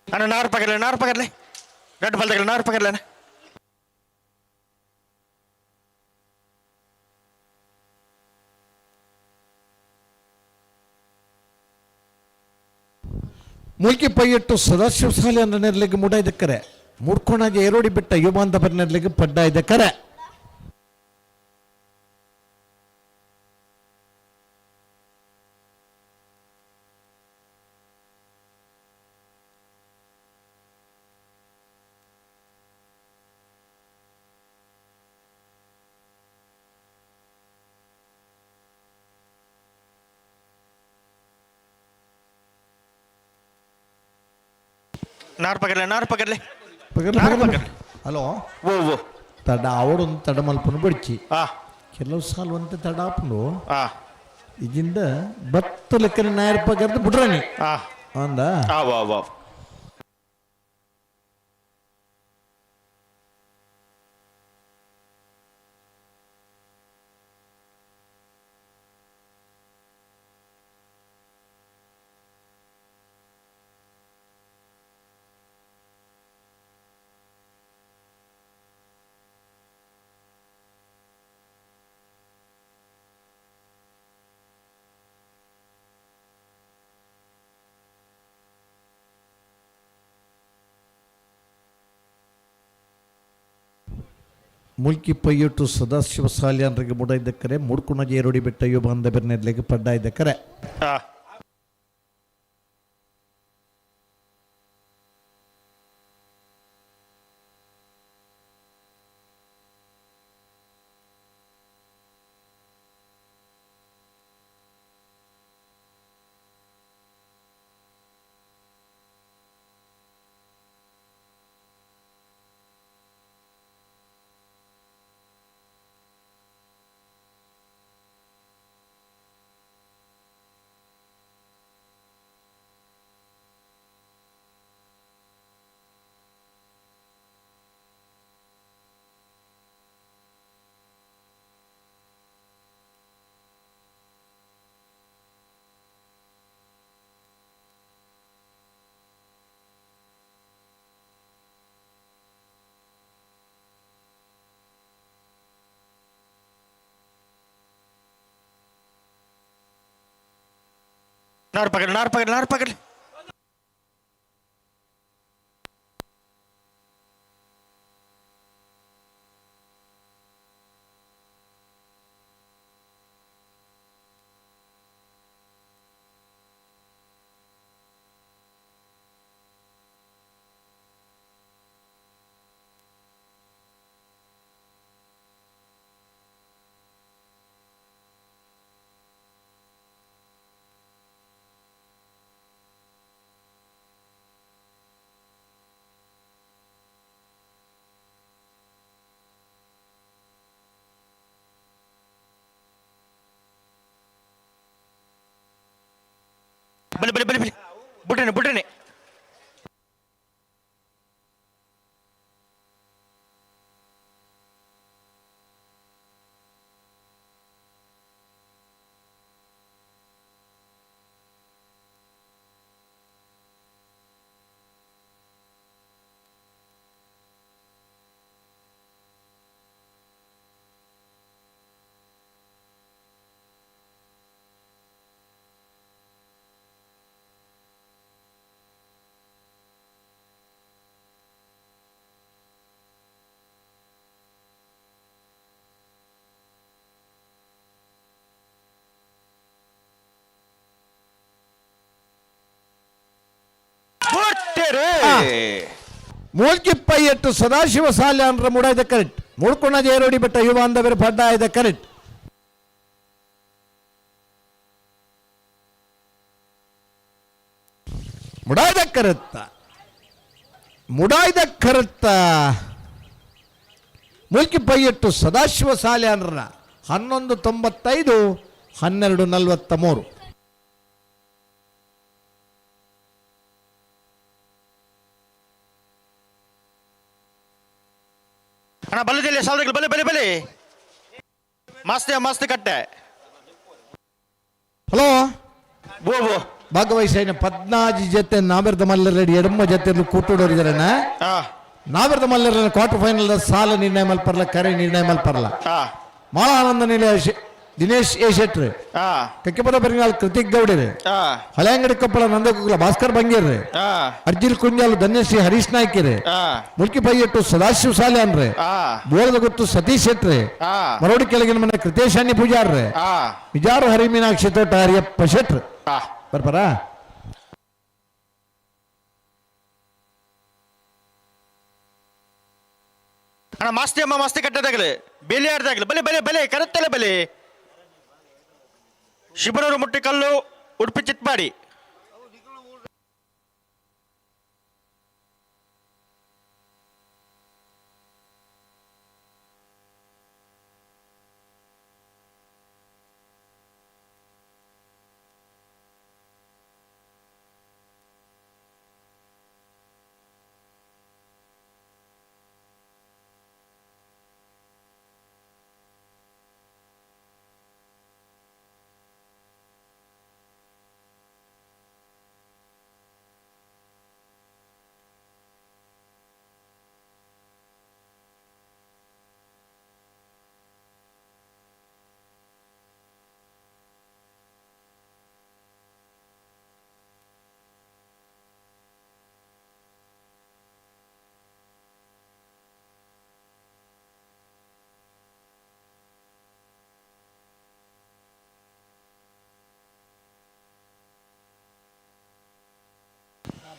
ಅಣ್ಣ 4 ಪಗರ್ಲೆ 2 ಬಲ್ದಗಲ್ಲ 4 ಪಗರ್ಲೆ ಮುಲ್ಕಿ ಪೈಯಟ್ಟು ಸದಾಶಿವ ಸಾಲೆ ಅಂದ್ರೆ ನೆರ್ಲಿಗೆ ಮೂಡೈದೆ ಕರೆ ಮುಡ್ಕೋಣಾಜೆ ಎರೋಡಿ ಬಿಟ್ಟ ಯುಬಾಂಧ ಬೆನ್ನರ್ಲಿಗೆ ಪಡ್ಡಾಯ್ದೆ ಕರೆ ನಾರು ಪಗರ್ಲೆ ಹಲೋ ಓ ತಡ ಅವಡೊಂದು ತಡ ಮಲ್ಪನು ಬಡ್ಚಿ ಕೆಲವು ಸಾಲ ಒಂದು ತಡ ಹಾಕೊಂಡು ಇದಿಂದ 10 ಲೆಕ್ಕನ 4 ಪಗರ್ದು ಬಿಡ್ರಾನಿ ಅಂದ ಮುಲ್ಕಿ ಪೈಯಟ್ಟು ಸದಾಶಿವ ಸಾಲ್ಯಾನ್ರಿಗೆ ಮೂಡೈದೆ ಕರೆ ಮುಡ್ಕುಣಜೆ ಎರೋಡಿ ಬಿಟ್ಟ ಯುಬಾಂಧ ಬೆನ್ನರ್ಲಿಗೆ ಪಡ್ಡಾಯ್ದೆ ಕರೆ ನಾರು ಪಕಡ್ ಬಲಿ ಬಿಟ್ರೇನೆ ಮೂಲ್ಕಿಪ್ಪಯ್ಯಟ್ಟು ಸದಾಶಿವ ಸಾಲ್ಯಾನ್ರ ಮುಡಾಯ್ದ ಕರೆಕ್ಟ್ ಮುಳ್ಕೊಂಡ ಜೇರೋಡಿ ಬೆಟ್ಟ ಯುವ ಅಂದವರ ಪಡ್ಡಾಯ್ದ ಕರೆಕ್ಟ್ ಮುಡಾಯ್ದ ಕರೆತ್ತ ಮೂಲ್ಕಿಪ್ಪಯ್ಯಟ್ಟು ಸದಾಶಿವ ಸಾಲ್ಯಾನ್ರ 11:95 12:43 ಅಣ್ಣ ಬಲ್ಲದಿಲ್ಲ ಸಾಲದಲ್ಲಿ ಬಲೆ ಮಸ್ತ್ ಕಟ್ಟೆ ಹಲೋ ಬೋ ಭಾಗವಹಿಸಿನ 14 ಜೊತೆ ನಾವೆರ್ದ ಮಲ್ಲರೆಡಿ ಎಡಮ್ಮ ಜೊತೆ ಕೂಟೋರಿದಾರಣ್ಣ ನಾವೆರ್ದ ಮಲ್ಲರ ಕ್ವಾರ್ಟರ್ ಫೈನಲ್ ಸಾಲ ನಿರ್ಣಯ ಮಲ್ಪರ್ಲ ಕರೆ ನಿರ್ಣಯ ಮಲ್ಪರ್ಲ ಮಾಳ ಆನಂದ ನಿಲಯ ದಿನೇಶ್ ಎ ಶೆಟ್ರಿ ಕಕ್ಕೆಪದ ಬೆರಿಂಗಾಲ್ ಕೃತಿಕ್ ಗೌಡ್ರಿ ಹಳೆಯಂಗಡಿ ಕೊಪ್ಪಳ ನಂದಕುಲ ಭಾಸ್ಕರ್ ಬಂಗೇರ್ರಿ ಅರ್ಜಿಲ್ ಕುಂಜಾಲ್ ಧನ್ಯಶ್ರೀ ಹರೀಶ್ ನಾಯ್ಕಿರಿ ಮುಲ್ಕಿ ಪೈಯಟ್ಟು ಸದಾಶಿವ ಸಾಲ್ಯಾನ್ರಿ ಬೋಳದ ಗೊತ್ತು ಸತೀಶ್ ಶೆಟ್ರಿ ಮರೋಡಿ ಕೆಳಗಿನ ಮನೆ ಕೃತೇಶಾನಿ ಪೂಜಾರ್ರಿ ವಿಜಾರು ಹರಿಮೀನಾಕ್ಷಿ ತೋಟ ಹರಿಯಪ್ಪ ಶೆಟ್ರಿ ಬರ್ಬರ ಅಣ್ಣ ಮಾಸ್ತಿ ಕಟ್ಟದಾಗಲಿ ಬೇಲಿ ಆಡ್ದಾಗಲಿ ಬಲೆ ಕರೆತ್ತಲೆ ಬಲೆ ಶಿಬನೂರು ಮುಟ್ಟಿಕಲ್ಲು ಉಡುಪಿ ಚಿತ್ಪಾಡಿ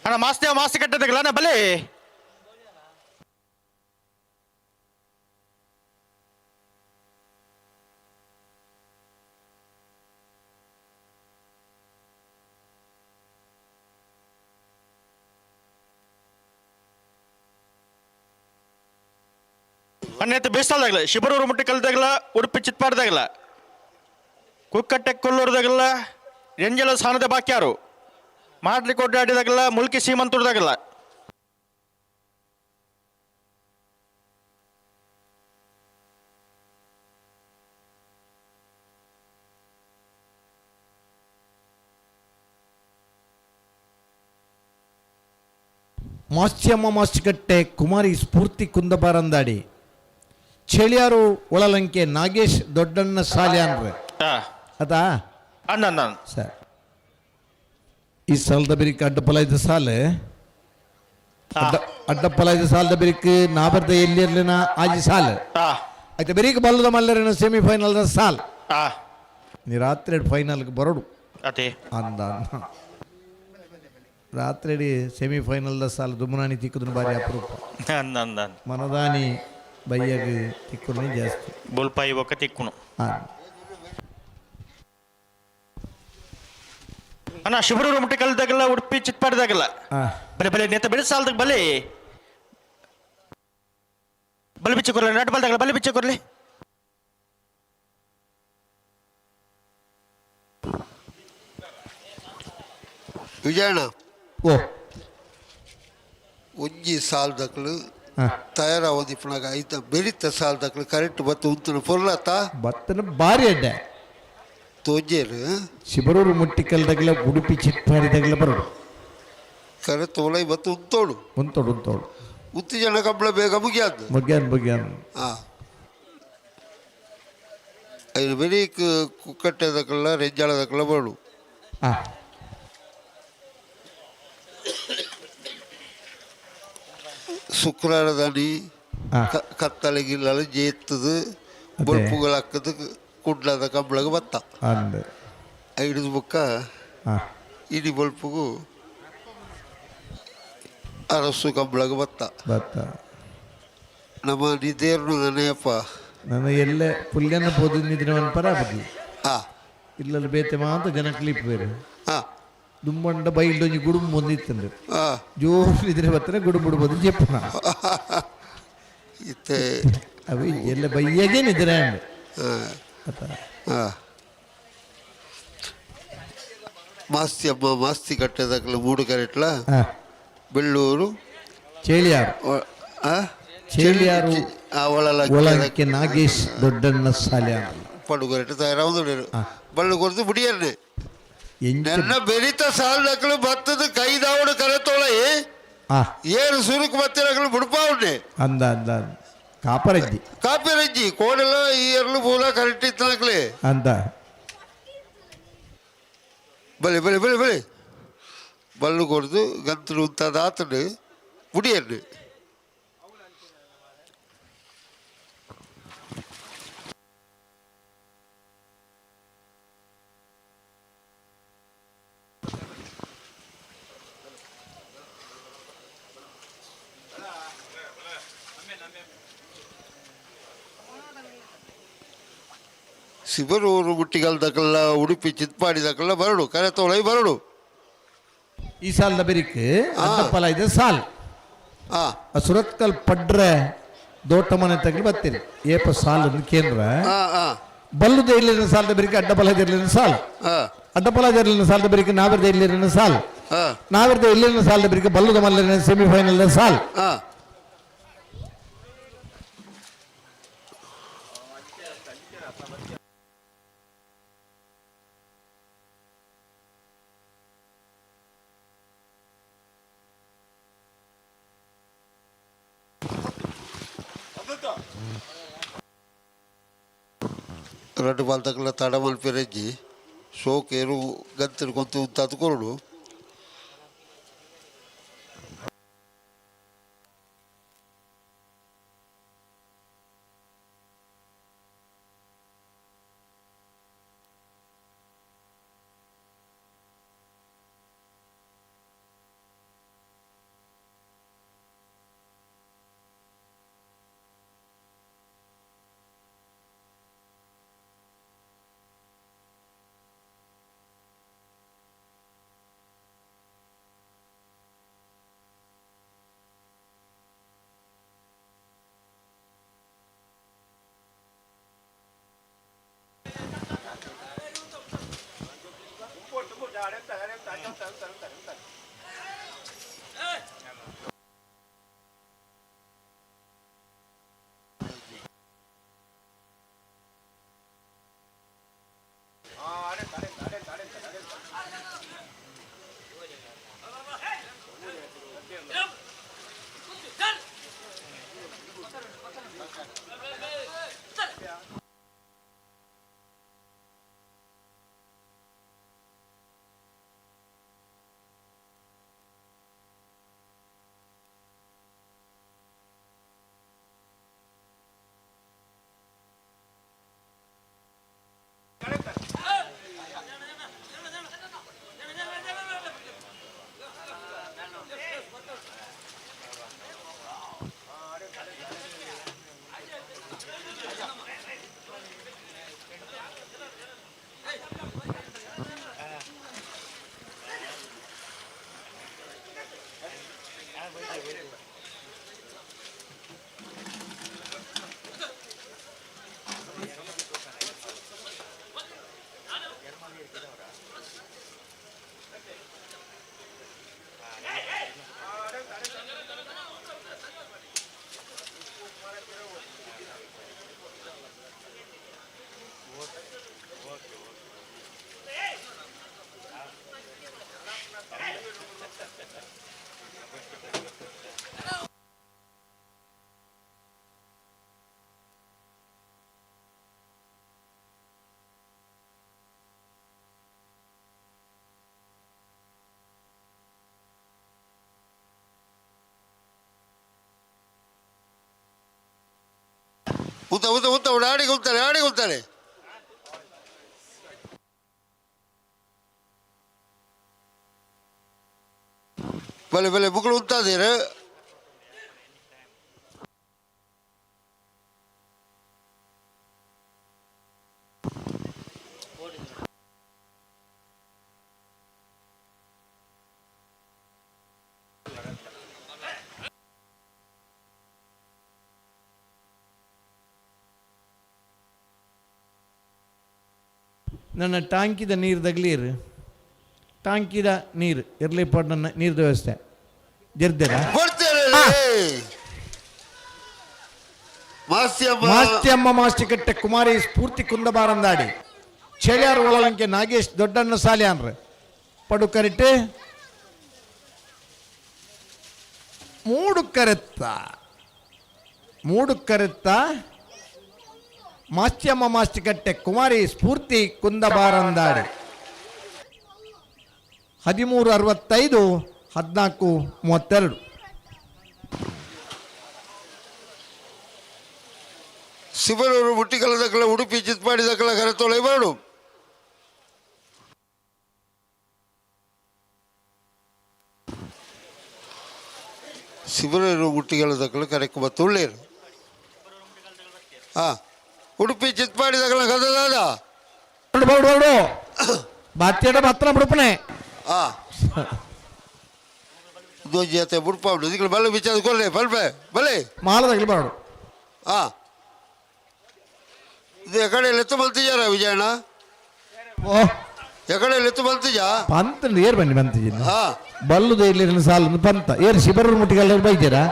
ಅಣ್ಣ ಮಾಸ್ತಿ ಕಟ್ಟದಾಗಲ್ಲ ಅಣ್ಣ ಬಲೆ ಅಣ್ಣೆತ್ತು ಬೇಸಾಲ್ದಾಗಲ್ಲ ಶಿಬರೂರು ಮುಟ್ಟಿಕಲ್ದಾಗಲ್ಲ ಉಡುಪಿ ಚಿತ್ಪಾಡ್ದಾಗಲ್ಲ ಕುಕ್ಕಟ್ಟೆ ಕೊಲ್ಲೂರ್ದಾಗಲ್ಲ ಎಂಜಲ ಸ್ಥಾನದ ಬಾಕ್ಯಾರು ಮಾಡ್ಲಿ ಕೊಡ್ಡಾಡಿದಾಗಲ್ಲ ಮುಲ್ಕಿ ಸೀಮಂತೂರ್ದಾಗಲ್ಲ ಮಾಸ್ಯಮ್ಮ ಮಾಸ್ತಿಕಟ್ಟೆ ಕುಮಾರಿ ಸ್ಫೂರ್ತಿ ಕುಂದಬಾರಂದಾಡಿ ಚೆಳಿಯಾರು ಒಳಲಂಕೆ ನಾಗೇಶ್ ದೊಡ್ಡಣ್ಣ ಸಾಲ್ಯಾನ್ರೆ ಅದಾ ಅಣ್ಣ ಸರ್ ಈ ಸಾಲದ ಬಿರಿಕ್ ಅಡ್ಡಪಲಾಯ್ದ ಸಾಲೆ ಅಡ್ಡಪಲಾಯ್ದ ಸಾಲದ ಬಿರಿಕ್ ನಾಬರ್ದ ಎಲ್ಲಿರ್ಲಿನ ಆಜಿ ಸಾಲ ಆಯ್ತು ಬೆರೀಕ್ ಬಲ್ಲದ ಮಲ್ಲರಿನ ಸೆಮಿಫೈನಲ್ದ ಸಾಲ್ ನೀ ರಾತ್ರಿ ಫೈನಲ್ಗೆ ಬರೋಡು ಅದೇ ಅಂದ ರಾತ್ರಿ ಸೆಮಿಫೈನಲ್ದ ಸಾಲ ದುಮ್ನಾನಿ ತಿಕ್ಕುದನ್ನು ಬಾರಿ ಅಪರೂಪ ಮನದಾನಿ ಬಯ್ಯಾಗ ತಿಕ್ಕುನೇ ಜಾಸ್ತಿ ಬುಲ್ಪಾಯಿ ಒಕ್ಕ ತಿಕ್ಕುನು ಅಣ್ಣ ಶಿವರೂರು ಮುಟ್ಟಿ ಕಲ್ದಾಗಲ್ಲ ಉಡುಪಿ ಚಿತ್ಪಾಡ್ದಾಗಲ್ಲ ಬಲೆ ಬಲೆ ನೇತ ಬೆಳೆ ಸಾಲದಾಗ ಬಲೆ ಬಲೆ ಬಿಚ್ಚ ಕೊರ್ಲಿ ನಾಟ್ ಬಾಲ್ದಾಗಲ್ಲ ಬಲೆ ಬಿಚ್ಚ ಕೊರ್ಲಿ ವಿಜಯಣ್ಣ ಓ ಒಂಜಿ ಸಾಲದಕ್ಲು ತಯಾರಾವದಿಪ್ಪನಾಗ ಐತ ಬೆರಿತ ಸಾಲದಕ್ಲು ಕರೆಕ್ಟ್ ಬತ್ತು ಉಂತನ ಪೊರ್ಲತ್ತ ಬತ್ತನ ಬಾರಿ ಅಡ್ಡ ತೋಜೇರು ಶಿಬರೂರು ಮುಟ್ಟಿಕಲ್ದಾಗಲ ಉಡುಪಿ ಚಿಟ್ಪಾಡಿದಾಗಲ ಬರೋಡು ಕರೆಕ್ಟ್ ಒಲೈ ಬತ್ತು ಉಂತೋಡು ಉಂತೋಡು ಉತ್ತಿ ಜನ ಕಂಬಳ ಬೇಗ ಮುಗಿಯಾದ ಮುಗ್ಯಾನ್ ಐದು ಬೆರಿ ಕುಕ್ಕಟ್ಟೆದಕ್ಕಲ್ಲ ರೆಜ್ಜಾಳದಕ್ಕಲ್ಲ ಬರೋಡು ಶುಕ್ರವಾರದಾನಿ ಕತ್ತಲೆಗಿಲ್ಲ ಜೇತ್ತದು ಬೊಲ್ಪುಗಳು ಹಾಕದು ಕುಡ್ಲದ ಕಂಬಳಗ ಬತ್ತ ಐದು ಬುಕ್ಕ ಇಡೀ ಬೊಲ್ಪುಗು ಅರಸು ಕಂಬಳಗ ಬತ್ತ ನಮ್ಮ ನಿದೇರ್ನು ನನಯಪ್ಪ ನನ್ನ ಎಲ್ಲೇ ಪುಲ್ಯನ ಪೋದು ನಿದ್ರವನ್ ಪರ ಬಗ್ಗಿ ಇಲ್ಲಲ್ಲಿ ಬೇತೆ ಮಾತ್ರ ಜನ ಕ್ಲಿಪ್ ಬೇರೆ ದುಮ್ಮಂಡ ಬೈಲ್ಡೊಂಜಿ ಗುಡುಂಬು ಒಂದಿತ್ತಂದ್ರೆ ಜೋರು ಇದ್ರೆ ಬತ್ತನೆ ಗುಡುಂಬು ಬಿಡ್ಬೋದು ಜಪ್ಪನ ಇತ್ತೆ ಅವು ಎಲ್ಲ ಬೈಯಾಗೆ ನಿದ್ರೆ ಮಾಸ್ತಿ ಅಮ್ಮ ಮಾಸ್ತಿ ಕಟ್ಟೆದಾಗಲ ಮೂಡು ಕರೆಟ್ಲ ಬೆಳ್ಳೂರು ಚೇಳಿಯಾರು ಒಳಕ್ಕೆ ನಾಗೇಶ್ ದೊಡ್ಡಣ್ಣ ಸಾಲ್ಯ ಪಡುಗರೆಟ್ ತಯಾರಾವುದು ಬಳ್ಳು ಕೊಡ್ದು ಬಿಡಿಯರ್ನೆ ನನ್ನ ಬೆರಿತ ಸಾಲದಕ್ಕಳು ಭತ್ತದ ಕೈದಾವಡು ಕರೆತೋಳೆ ಏರು ಸುರುಕು ಬತ್ತಿರಗಳು ಬುಡ್ಪಾವುಂಡೆ ಅಂದ ಕಾಪಿರಜ್ಜಿ ಕೋಡೆಲ್ಲ ಈ ಎರಲು ಮೂಲ ಕರೆಕ್ಟ್ ಇತ್ತನಕ್ಲೆ ಅಂತ ಬಲೆ ಬಲೆ ಬಲೆ ಬಲೆ ಬಳ್ಳು ಕೊಡ್ದು ಗಂತಲು ಉಂತಾದ ಆತನು ಮುಡಿಯರ್ನೆ ಶಿಬರೂರು ಮುಟ್ಟಿಗಲ್ದಕ್ಕಲ್ಲ ಉಡುಪಿ ಚಿತ್ಪಾಡಿದಕ್ಕಲ್ಲ ಬರಡು ಕರೆ ತೊಳೈ ಬರಡು ಈ ಸಾಲದ ಬೆರಿಕ್ ಅಡ್ಡಪಲ ಇದೆ ಸಾಲ್ ಸುರತ್ಕಲ್ ಪಡ್ರೆ ದೋಟ ಮನೆ ತಗಲಿ ಬರ್ತೀರಿ ಏಪ ಸಾಲ್ ಕೇಂದ್ರ ಬಲ್ಲುದ ಇಲ್ಲಿನ ಸಾಲದ ಬೆರಿಕೆ ಅಡ್ಡಪಲದ ಇರ್ಲಿನ ಸಾಲ್ ಅಡ್ಡಪಲದ ಇರ್ಲಿನ ಸಾಲದ ಬೆರಿಕೆ ನಾವಿರದ ಇಲ್ಲಿನ ಸಾಲ್ ನಾವಿರದ ಇಲ್ಲಿನ ಸಾಲದ ಬೆರಿಕೆ ಬಲ್ಲುದ ಮಲ್ಲಿನ ಸೆಮಿಫೈನಲ್ ಸಾಲ್ రెండు బాల్తకల తడమల్ పెరజ్జి షోకేరు గంతలు కొంత తదుకోరుడు ಆಡಿಕೊಳ್ತಾರೆ ಬಲೆ ಬಲೆ ಮಕ್ಕಳು ಉಂತಾದೀರ ನನ್ನ ಟಾಂಕಿದ ನೀರು ತಗಲೀರು ಟಾಂಕಿದ ನೀರು ಇರಲಿ ಪಡ್ ನನ್ನ ನೀರ್ದ ವ್ಯವಸ್ಥೆ ಜರ್ದೇರ ಮಾಸ್ತ್ಯಮ್ಮ ಮಾಸ್ತಿಕಟ್ಟೆ ಕುಮಾರಿ ಸ್ಫೂರ್ತಿ ಕುಂದಬಾರಂದಾಡಿ ಚೆಳಿಯಾರ್ ಒಳಲಂಕೆ ನಾಗೇಶ್ ದೊಡ್ಡಣ್ಣ ಸಾಲಿಯಾನ್ರ ಪಡು ಕರಿಟ್ಟು ಮೂಡು ಕರೆತ್ತ ಮಾಸ್ತ್ಯಮ್ಮ ಮಾಸ್ತಿಕಟ್ಟೆ ಕುಮಾರಿ ಸ್ಫೂರ್ತಿ ಕುಂದಬಾರಂದಾಡಿ 1365 1432 ಶಿವನೂರು ಮುಟ್ಟಿಕಲದಕ್ಕಳ ಉಡುಪಿ ಚಿತ್ಪಾಡಿದಕ್ಕಳ ಕರೆತೊಳೆ ಮಾಡು ಶಿವನೂರು ಮುಟ್ಟಿಕಲದಕ್ಕಳ ಕರೆಕ್ಕು ಬತ್ತುಳ್ಳೇರು ಉಡುಪಿ ಚಿತ್ಪಾಡಿದಕ್ಕಳ ಕದದಾದ ಬಾತ್ಯಡ ಮಾತ್ರ ಬಿಡುಪನೆ ದೋಜಿ ಬುಡ್ಪಾಡು ದಿಕ್ಕಳು ಬಲ್ಲ ಬಿಚ್ಚಾದ ಕೊಲ್ಲೆ ಬಲ್ಬೆ ಬಲೆ ಮಾಲದಾಗಲಿ ಬಾಡು ಇದು ಎಕಡೆ ಎತ್ತು ಮಲ್ತಿಜಾರ ವಿಜಯಣ್ಣ ಎಕಡೆ ಎತ್ತು ಮಲ್ತಿಜ ಪಂತ ಏರ್ ಬನ್ನಿ ಬಂತಿಜಿ ಬಲ್ಲುದ ಇಲ್ಲಿ ಸಾಲ ಪಂತ ಏರ್ ಶಿಬರ ಮುಟ್ಟಿಗೆಲ್ಲ ಬೈತೀರಾ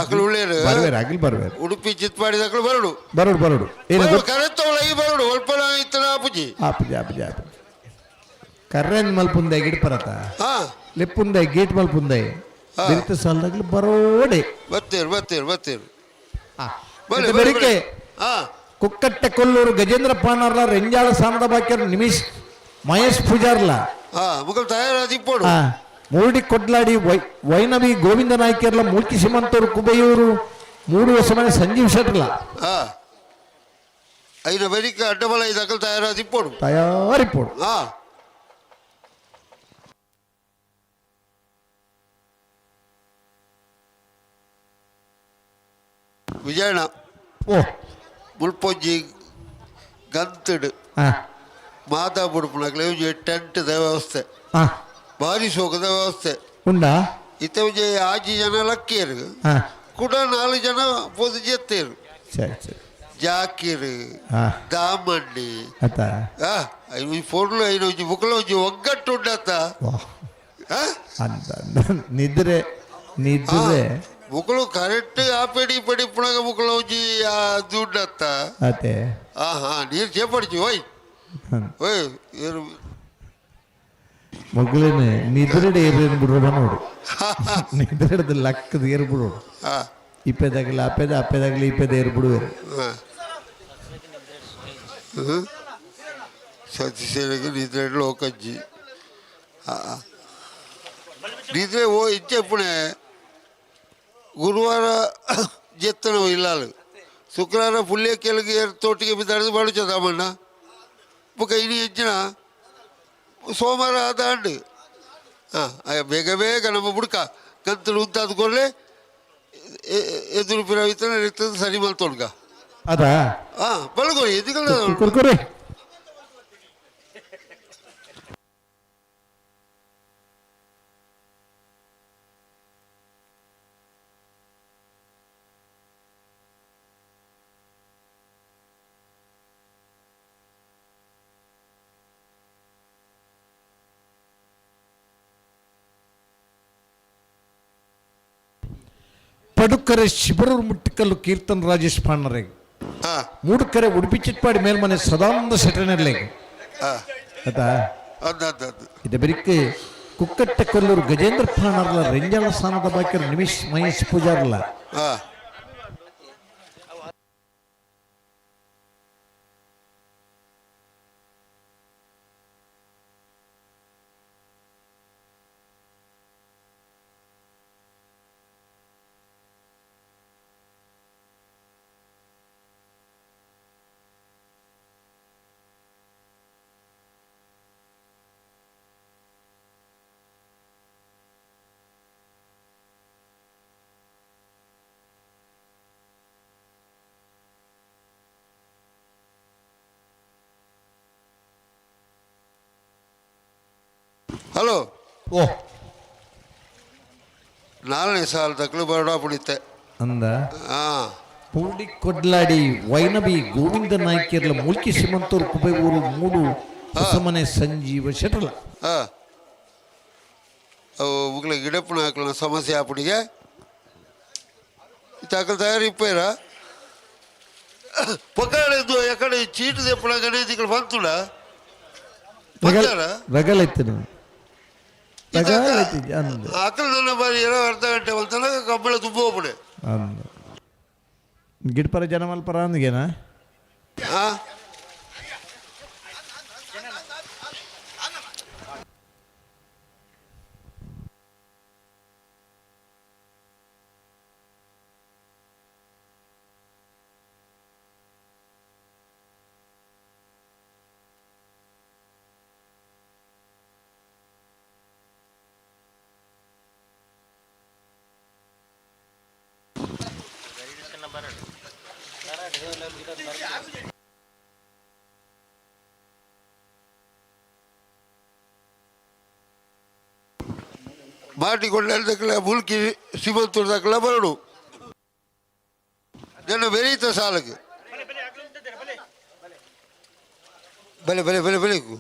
ಅಕಲು ಉಳ್ಳೇರು ಬರ್ವೇರು ಅಕಲ್ ಬರ್ವೇರು ಉಡುಪಿ ಚಿತ್ಪಾಡಿದಕ್ಕಳು ಬರಡು ಬರೋಡು ಏನು ಕರೆತ್ತೊಳಗೆ ಬರಡು ಒಲ್ಪ ಇತ್ತನ ಆಪುಜಿ ಆಪುಜಿ ಕರ್ರೆನ್ ಮಲ್ಪುಂದೆ ಗಿಡ ಪರತ ಲೆಪ್ಪುಂದೆ ಗೇಟ್ ಮಲ್ಪುಂದೆ ಬಿರಿತ ಸಾಲದಾಗಲಿ ಬರೋಡೆ ಬತ್ತೇರು ಬೆರಿಕೆ ಕುಕ್ಕಟ್ಟೆ ಕೊಲ್ಲೂರು ಗಜೇಂದ್ರ ಪಾನಾರ್ಲ ರೆಂಜಾಳ ಸಾನದ ಬಾಕ್ಯರ್ ನಿಮಿಷ್ ಮಹೇಶ್ ಪೂಜಾರ್ಲ ಮುಗಲ್ ತಯಾರಾದಿಪ್ಪೋಡು ಮೂರ್ಡಿ ಕೊಡ್ಲಾಡಿ ವೈನವಿ ಗೋವಿಂದ ನಾಯ್ಕರ್ಲ ಮೂರ್ತಿ ಸಿಮಂತೂರು ಕುಬೆಯೂರು 3 ವರ್ಷ ಮನೆ ಸಂಜೀವ್ ಶೆಟ್ರ್ಲ ಐನ ಬೆರಿಕೆ ಅಡ್ಡಬಲ ಇದಕ್ಕಲ್ ತಯಾರಾದಿಪ್ಪೋಡು ವಿಜಯಣ್ಣ ಮುಲ್ಪೊಂಜಿ ಗಂತಡು ಮಾತಾ ಬುಡುಪುನಕ್ಲೆ ಟೆಂಟ್ ವ್ಯವಸ್ಥೆ ಭಾರಿ ಶೋಕದ ವ್ಯವಸ್ಥೆ ಉಂಡಾ ಇತ್ತ ವಿಜಯ 5 ಜನ ಲಕ್ಕಿಯರು ಕೂಡ 4 ಜನ ಪೋದು ಜೆತ್ತೇರು ಜಾಕಿರು ದಾಮಣ್ಣಿ ಪೊರ್ಲು ಐನು ಒಂಜಿ ಬುಕ್ಲ ಒಂಜಿ ಒಗ್ಗಟ್ಟು ಉಂಡತ್ತ ನಿದ್ರೆ ಬುಕ್ಳು ಕರೆಕ್ಟ್ ಆಪೇಡಿ ಪಡಿ ಪುಣಗ ಬುಕ್ಲ ಒಂಜಿ ದುಡ್ಡತ್ತ ಅದೇ ನೀರು ಚೇಪಡಿಸಿ ಓಯ್ ಮಗಳೇನೆ ನಿದ್ರೆಡೆ ಏರೇನು ಬಿಡೋಣ ನೋಡು ನಿದ್ರೆಡದ ಲಕ್ಕದ ಏರು ಬಿಡೋಡು ಇಪ್ಪೆದಾಗಲಿ ಅಪ್ಪೆದಾಗಲಿ ಇಪ್ಪೆದ ಏರು ಬಿಡುವೇರು ಸತೀಶನಿಗೆ ನಿದ್ರೆ ಲೋಕಜ್ಜಿ ನಿದ್ರೆ ಓ ಇಚ್ಚೆಪ್ಪುಣೆ ಗುರುವಾರ ಜೆತ್ತನವು ಇಲ್ಲಾಲು ಶುಕ್ರವಾರ ಪುಲ್ಯ ಕೆಳಗೆ ತೋಟಿಗೆ ಬಿದ್ದಾಡಿದು ಬಾಡುಚದಮ್ಮಣ್ಣ ಬುಕ್ಕ ಇನಿ ಹೆಚ್ಚಿನ ಸೋಮವಾರ ಆದಾಂಡು ಬೇಗ ನಮ್ಮ ಬುಡ್ಕ ಕಂತಲು ಉಂತಾದ ಕೊಡ್ಲೆ ಎದುರು ಪಿರವಿತನ ಇರ್ತದೆ ಸರಿ ಮಲ್ತೊಡ್ಗ ಅದಾ ಬಲ್ಗೋರಿ ಎದುಗಲ್ಲ ಕುರ್ಕುರಿ ಪಡುಕರೆ ಶಿಬರೂರು ಮುಟ್ಟಿಕಲ್ಲು ಕೀರ್ತನ್ ರಾಜೇಶ್ ಪಾಂಡ್ರೆ ಮೂಡುಕರೆ ಉಡುಪಿ ಚಿಟ್ಪಾಡಿ ಮೇಲ್ಮನೆ ಸದಾನಂದ ಶೆಟ್ಟನೆಲ್ಲೆ ಆಯ್ತಾ ಇದು ಬರೀಕೆ ಕುಕ್ಕಟ್ಟೆ ಕೊಲ್ಲೂರು ಗಜೇಂದ್ರ ಪಾಣರ್ಲ ರೆಂಜಾಳ ಸ್ಥಾನದ ಬಾಕಿರ ನಿಮಿಷ್ ಮಹೇಶ್ ಪೂಜಾರ್ಲ ಹಲೋ ಓ 4ನೇ ಸಾಲ ತಕ್ಕಲು ಬರೋಡ ಪುಡಿತೆ ಅಂದ ಪೂಡಿ ಕೊಡ್ಲಾಡಿ ವೈನಬಿ ಗೋವಿಂದ ನಾಯ್ಕರ್ಲ ಮುಲ್ಕಿ ಸಿಮಂತೂರು ಕುಬೆಗೂರು ಮೂಡು ಹೊಸಮನೆ ಸಂಜೀವ ಶೆಟ್ರಲ ಮುಗ್ಲ ಗಿಡಪ್ಪನ ಹಾಕಲ ಸಮಸ್ಯೆ ಆಪುಡಿಗೆ ತಾಕಲ್ ತಯಾರಿ ಇಪ್ಪೇರಾ ಪಕಾಡಿದ್ದು ಎಕಡೆ ಚೀಟು ತೆಪ್ಪಳ ಗಣೇಶ್ ఇక్కడ ಬಂತುಡ ರಗಲೈತೆ ಅಕಲ್ ನನ್ನ ಬಾರಿ ಏನೋ ಅರ್ಧ ಗಂಟೆ ಬಂತನ ಕಬ್ಬಳ ತುಂಬ ಹೋಗ್ಬಿಡೆ ಗಿಡಪರ ಜನ ಮಲ್ಪರ ಅಂದ್ಗೇನಾ ಬಾಟಿ ಕೊಂಡಲ್ಲ ಮುಲ್ಕಿ ಸಿಮಂತೂರು ತಕ್ಕಲ ಬರಡು ಜನ ಬೆರೀತ ಸಾಲಕ್ಕೆ ಬೆಲೆ ಬೆಲೆ ಬೆಲೆ ಬೆಳಕು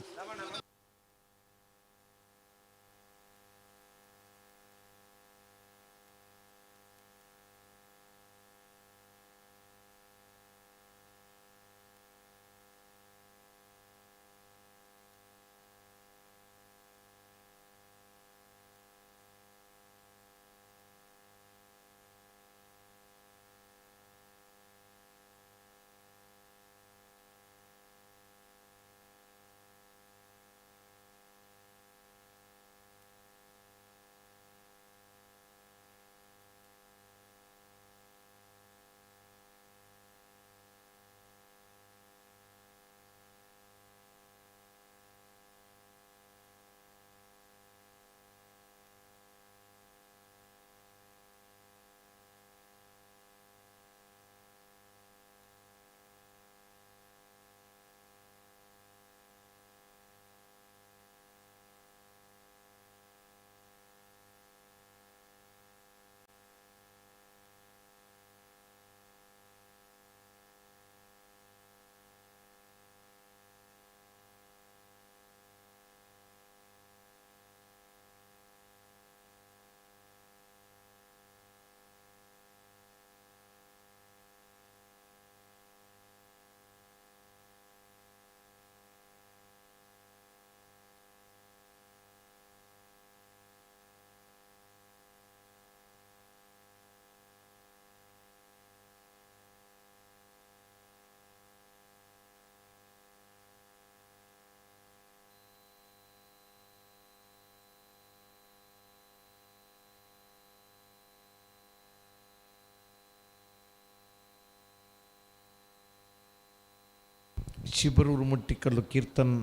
ಶಿಬರೂರು ಮುಟ್ಟಿಕಲ್ಲು ಕೀರ್ತನ್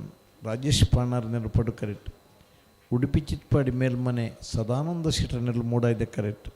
ರಾಜೇಶ್ ಪಾಣಾರ್ ನೆರಳು ಪಡು ಕರೆಕ್ಟ್ ಉಡುಪಿ ಚಿಟ್ಪಾಡಿ ಮೇಲ್ಮನೆ ಸದಾನಂದ ಶೆಟ್ಟ ನೆರಳು ಮೂಡ ಇದೆ ಕರೆಕ್ಟ್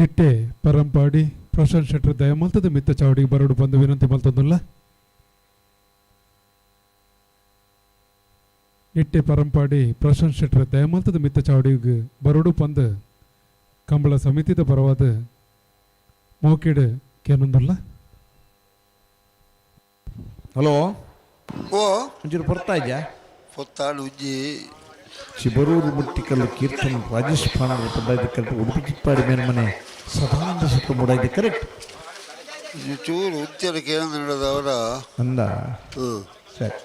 ನಿಟ್ಟೆ ಪರಂಪಾಡಿ ಪ್ರಶಾಂತ್ ಶೆಟ್ಟರ್ ದಯಮಲ್ತದ ಮಿತ್ತ ಚಾವಡಿಗೆ ಬರೋಡು ಬಂದು ವಿನಂತಿ ಮಲ್ತೊಂದುಲ್ಲ. ನಿಟ್ಟೆ ಪರಂಪಾಡಿ ಪ್ರಶಾಂತ್ ಶೆಟ್ಟರ್ ದಯಮಲ್ತದ ಮಿತ್ತ ಚಾವಡಿಗೆ ಬರೋಡು ಬಂದು ಕಂಬಳ ಸಮಿತಿದ ಪರವಾದ ಮೋಕೆಡ್ ಕೇನೊಂದುಲ್ಲ. ಹಲೋ ಓ ಒಂಚೂರು ಬರ್ತಾ ಇದ್ಯಾ? ಪೊತ್ತಾಳು ಉಜ್ಜಿ ಶಿಬರೂರು ಮುಟ್ಟಿಕಲ್ಲು ಕೀರ್ತನ್ ರಾಜೇಶ್ ಪಾಣರ ಪಡ್ಡಾಯ್ದು ಕರೆಕ್ಟ್, ಉಡುಪಿ ಚಿಪ್ಪಾಡಿ ಮೇಲ್ಮನೆ ಸದಾನಂದ ಶೆಟ್ಟಿ ಮೂಡಾಯ್ದು ಕರೆಕ್ಟ್. ಚೂರು ಉಚ್ಚರಕ್ಕೆ ಏನು ನಡೆದವರ ಅಂದ ಸರಿ.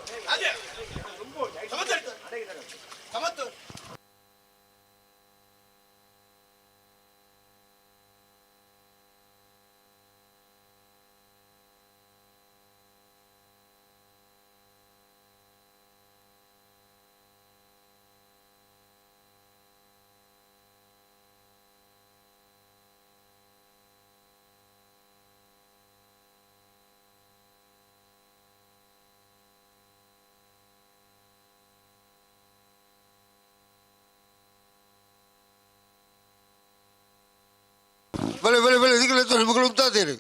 ಭಲೆ ಭಲೆ ಭಲೆ ಇದಕ್ಕೆ ಹೆಣ್ಮಕ್ಳು ಉಂಟಾದೇರಿ.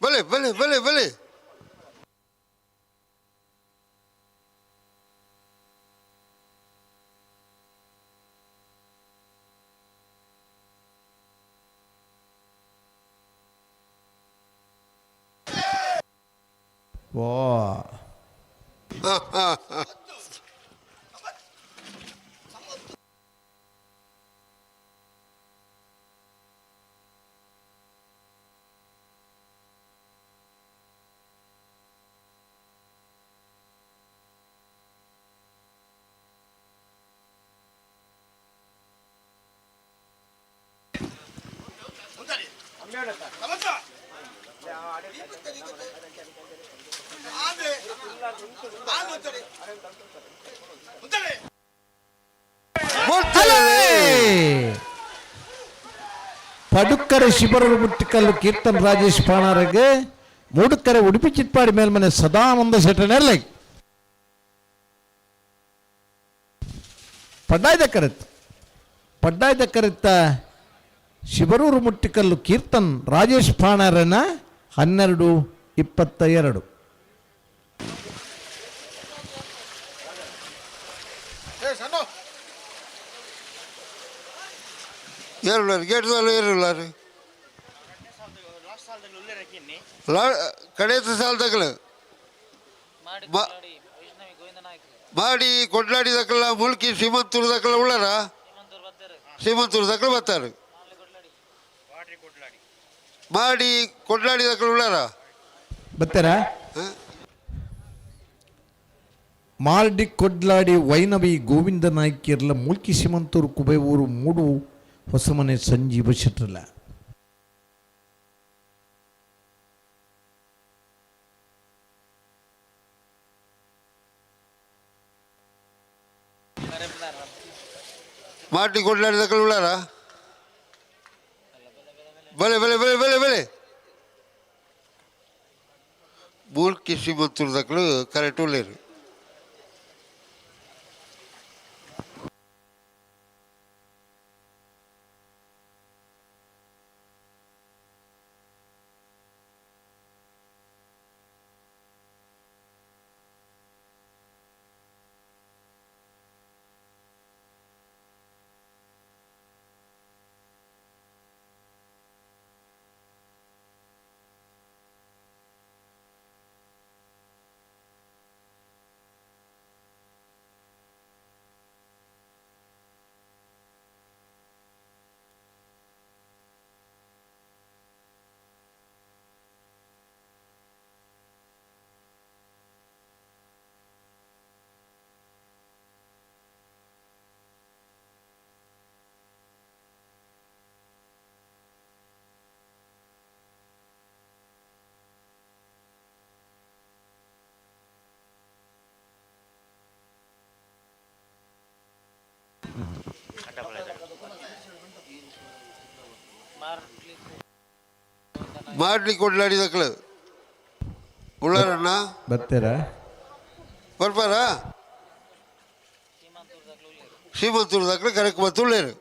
ಭಲೆ ಭಲೆ ಭಲೆ ಭಲೆ ವಾ ಪಡುಕ್ಕರೆ ಶಿಬರೂರು ಮುಟ್ಟಿಕಲ್ಲು ಕೀರ್ತನ್ ರಾಜೇಶ್ ಪಾಣರಿಗೆ ಮೂಡುಕ್ಕರೆ ಉಡುಪಿ ಚಿಟ್ಪಾಡಿ ಮೇಲ್ಮನೆ ಸದಾನಂದ ಶೆಟ್ಟನೆಲ್ಲ ಪಡ್ಡಾಯ್ದ ಕರೆತ್ತ ಶಿಬರೂರು ಮುಟ್ಟಿಕಲ್ಲು ಕೀರ್ತನ್ ರಾಜೇಶ್ ಪಾಣರನ 12:22. ಏರುಳ್ಳಾರು ಗೇಟ್ದಲ್ಲಿ ಏರುಳ್ಳಾರು ಕಡೆಯ ಸಾಲದಾಗಲ ಮಾಡಿ ಕೊಡ್ಲಾಡಿ ದಕ್ಕಲ ಮುಲ್ಕಿ ಶ್ರೀಮಂತೂರು ದಕ್ಕಲ ಉಳ್ಳಾರ ಶ್ರೀಮಂತೂರು ದಕ್ಕಲ ಬರ್ತಾರೆ. ಮಾಡಿ ಕೊಡ್ಲಾಡಿ ದಕ್ಕಲ ಉಳ್ಳಾರ ಬರ್ತಾರಾ? ಮಾರ್ಡಿ ಕೊಡ್ಲಾಡಿ ವೈನವಿ ಗೋವಿಂದ ನಾಯ್ಕಿಯರ್ಲ ಮುಲ್ಕಿ ಶ್ರೀಮಂತೂರು ಕುಬೇವೂರು ಮೂಡು ಹೊಸಮನೆ ಸಂಜೀವ ಶೆಟ್ರಲ್ಲ. ಮಾಟಿ ಕೊಡ್ಲಾಡಿದ ಕಳುಳ್ಳಾರ ಬಲೆ ಬಲೆ ಬಲೆ ಬಲೆ ಬಲೆ ಮೂಲ್ಕಿ ಶ್ರೀಮಂತೂರು ದಕ್ಕಲು ಕರೆಕ್ಟ್ ಉಳ್ಳೇರು. ಮಾಡ್ಲಿ ಕೊಡ್ಲಾಡಿ ದಕ್ಕಲು ಉಳ್ಳಾರಣ್ಣ ಬರ್ತೀರಾ? ಬರ್ಬಾರ ಶ್ರೀಮಂತೂರು ದಕ್ಕಲು ಕರೆಕ್ಟ್ ಬತ್ತುಳ್ಳೇರು.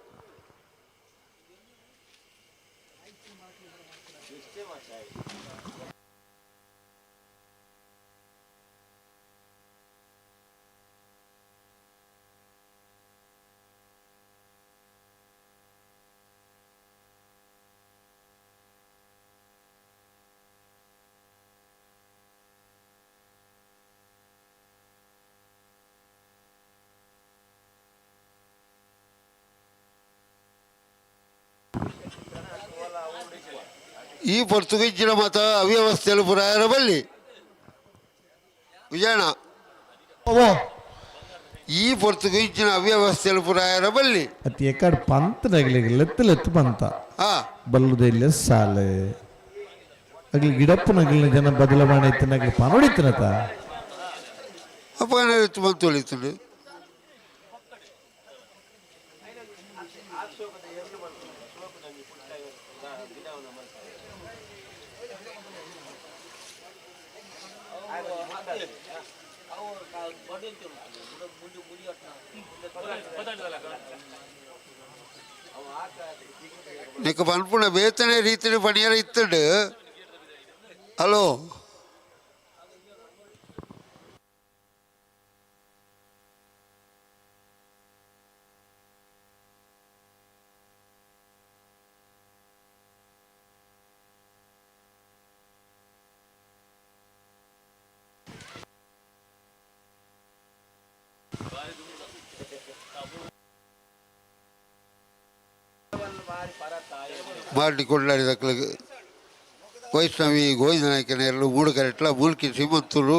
ಈ ಪೊರ್ತುಗೀಜಿನ ಮತ ಅವ್ಯವಸ್ಥೆಯಲ್ಲಿ ಪುರಾಯರ ಬಲ್ಲಿ ವಿಜಯಣ್ಣ ಈ ಪೊರ್ತುಗೀಜಿನ ಅವ್ಯವಸ್ಥೆಯಲ್ಲಿ ಪುರಾಯರ ಬಲ್ಲಿ ಅತಿ ಎಕಡ್ ಪಂತ ನಗಲಿಗೆ ಲೆತ್ತು ಪಂತ ಬಲ್ಲುದೆಲ್ಲ ಸಾಲೆ ಅಗ್ಲಿ ಗಿಡಪ್ಪು ನಗಲಿನ ಜನ ಬದಲಾವಣೆ ಇತ್ತು ನಗಲಿ ಪನೋಡಿತ್ತನತ ಅಪ್ಪ ಎತ್ತು ಬಂತು ಹೊಳಿತುಂಡು నీకు పనుపున వేతనే రీతిని పనియాల ఇస్తాడు హలో ಮಾಡಿ ಕೊಂಡಾಡಿದಕ್ಳಿಗೆ ವೈಷ್ಣವಿ ಗೋವಿಂದ ನಾಯಕನೆರಳು ಮೂಡು ಕರೆಟ್ಲ ಮೂಲ್ಕಿ ಶ್ರೀಮಂತರು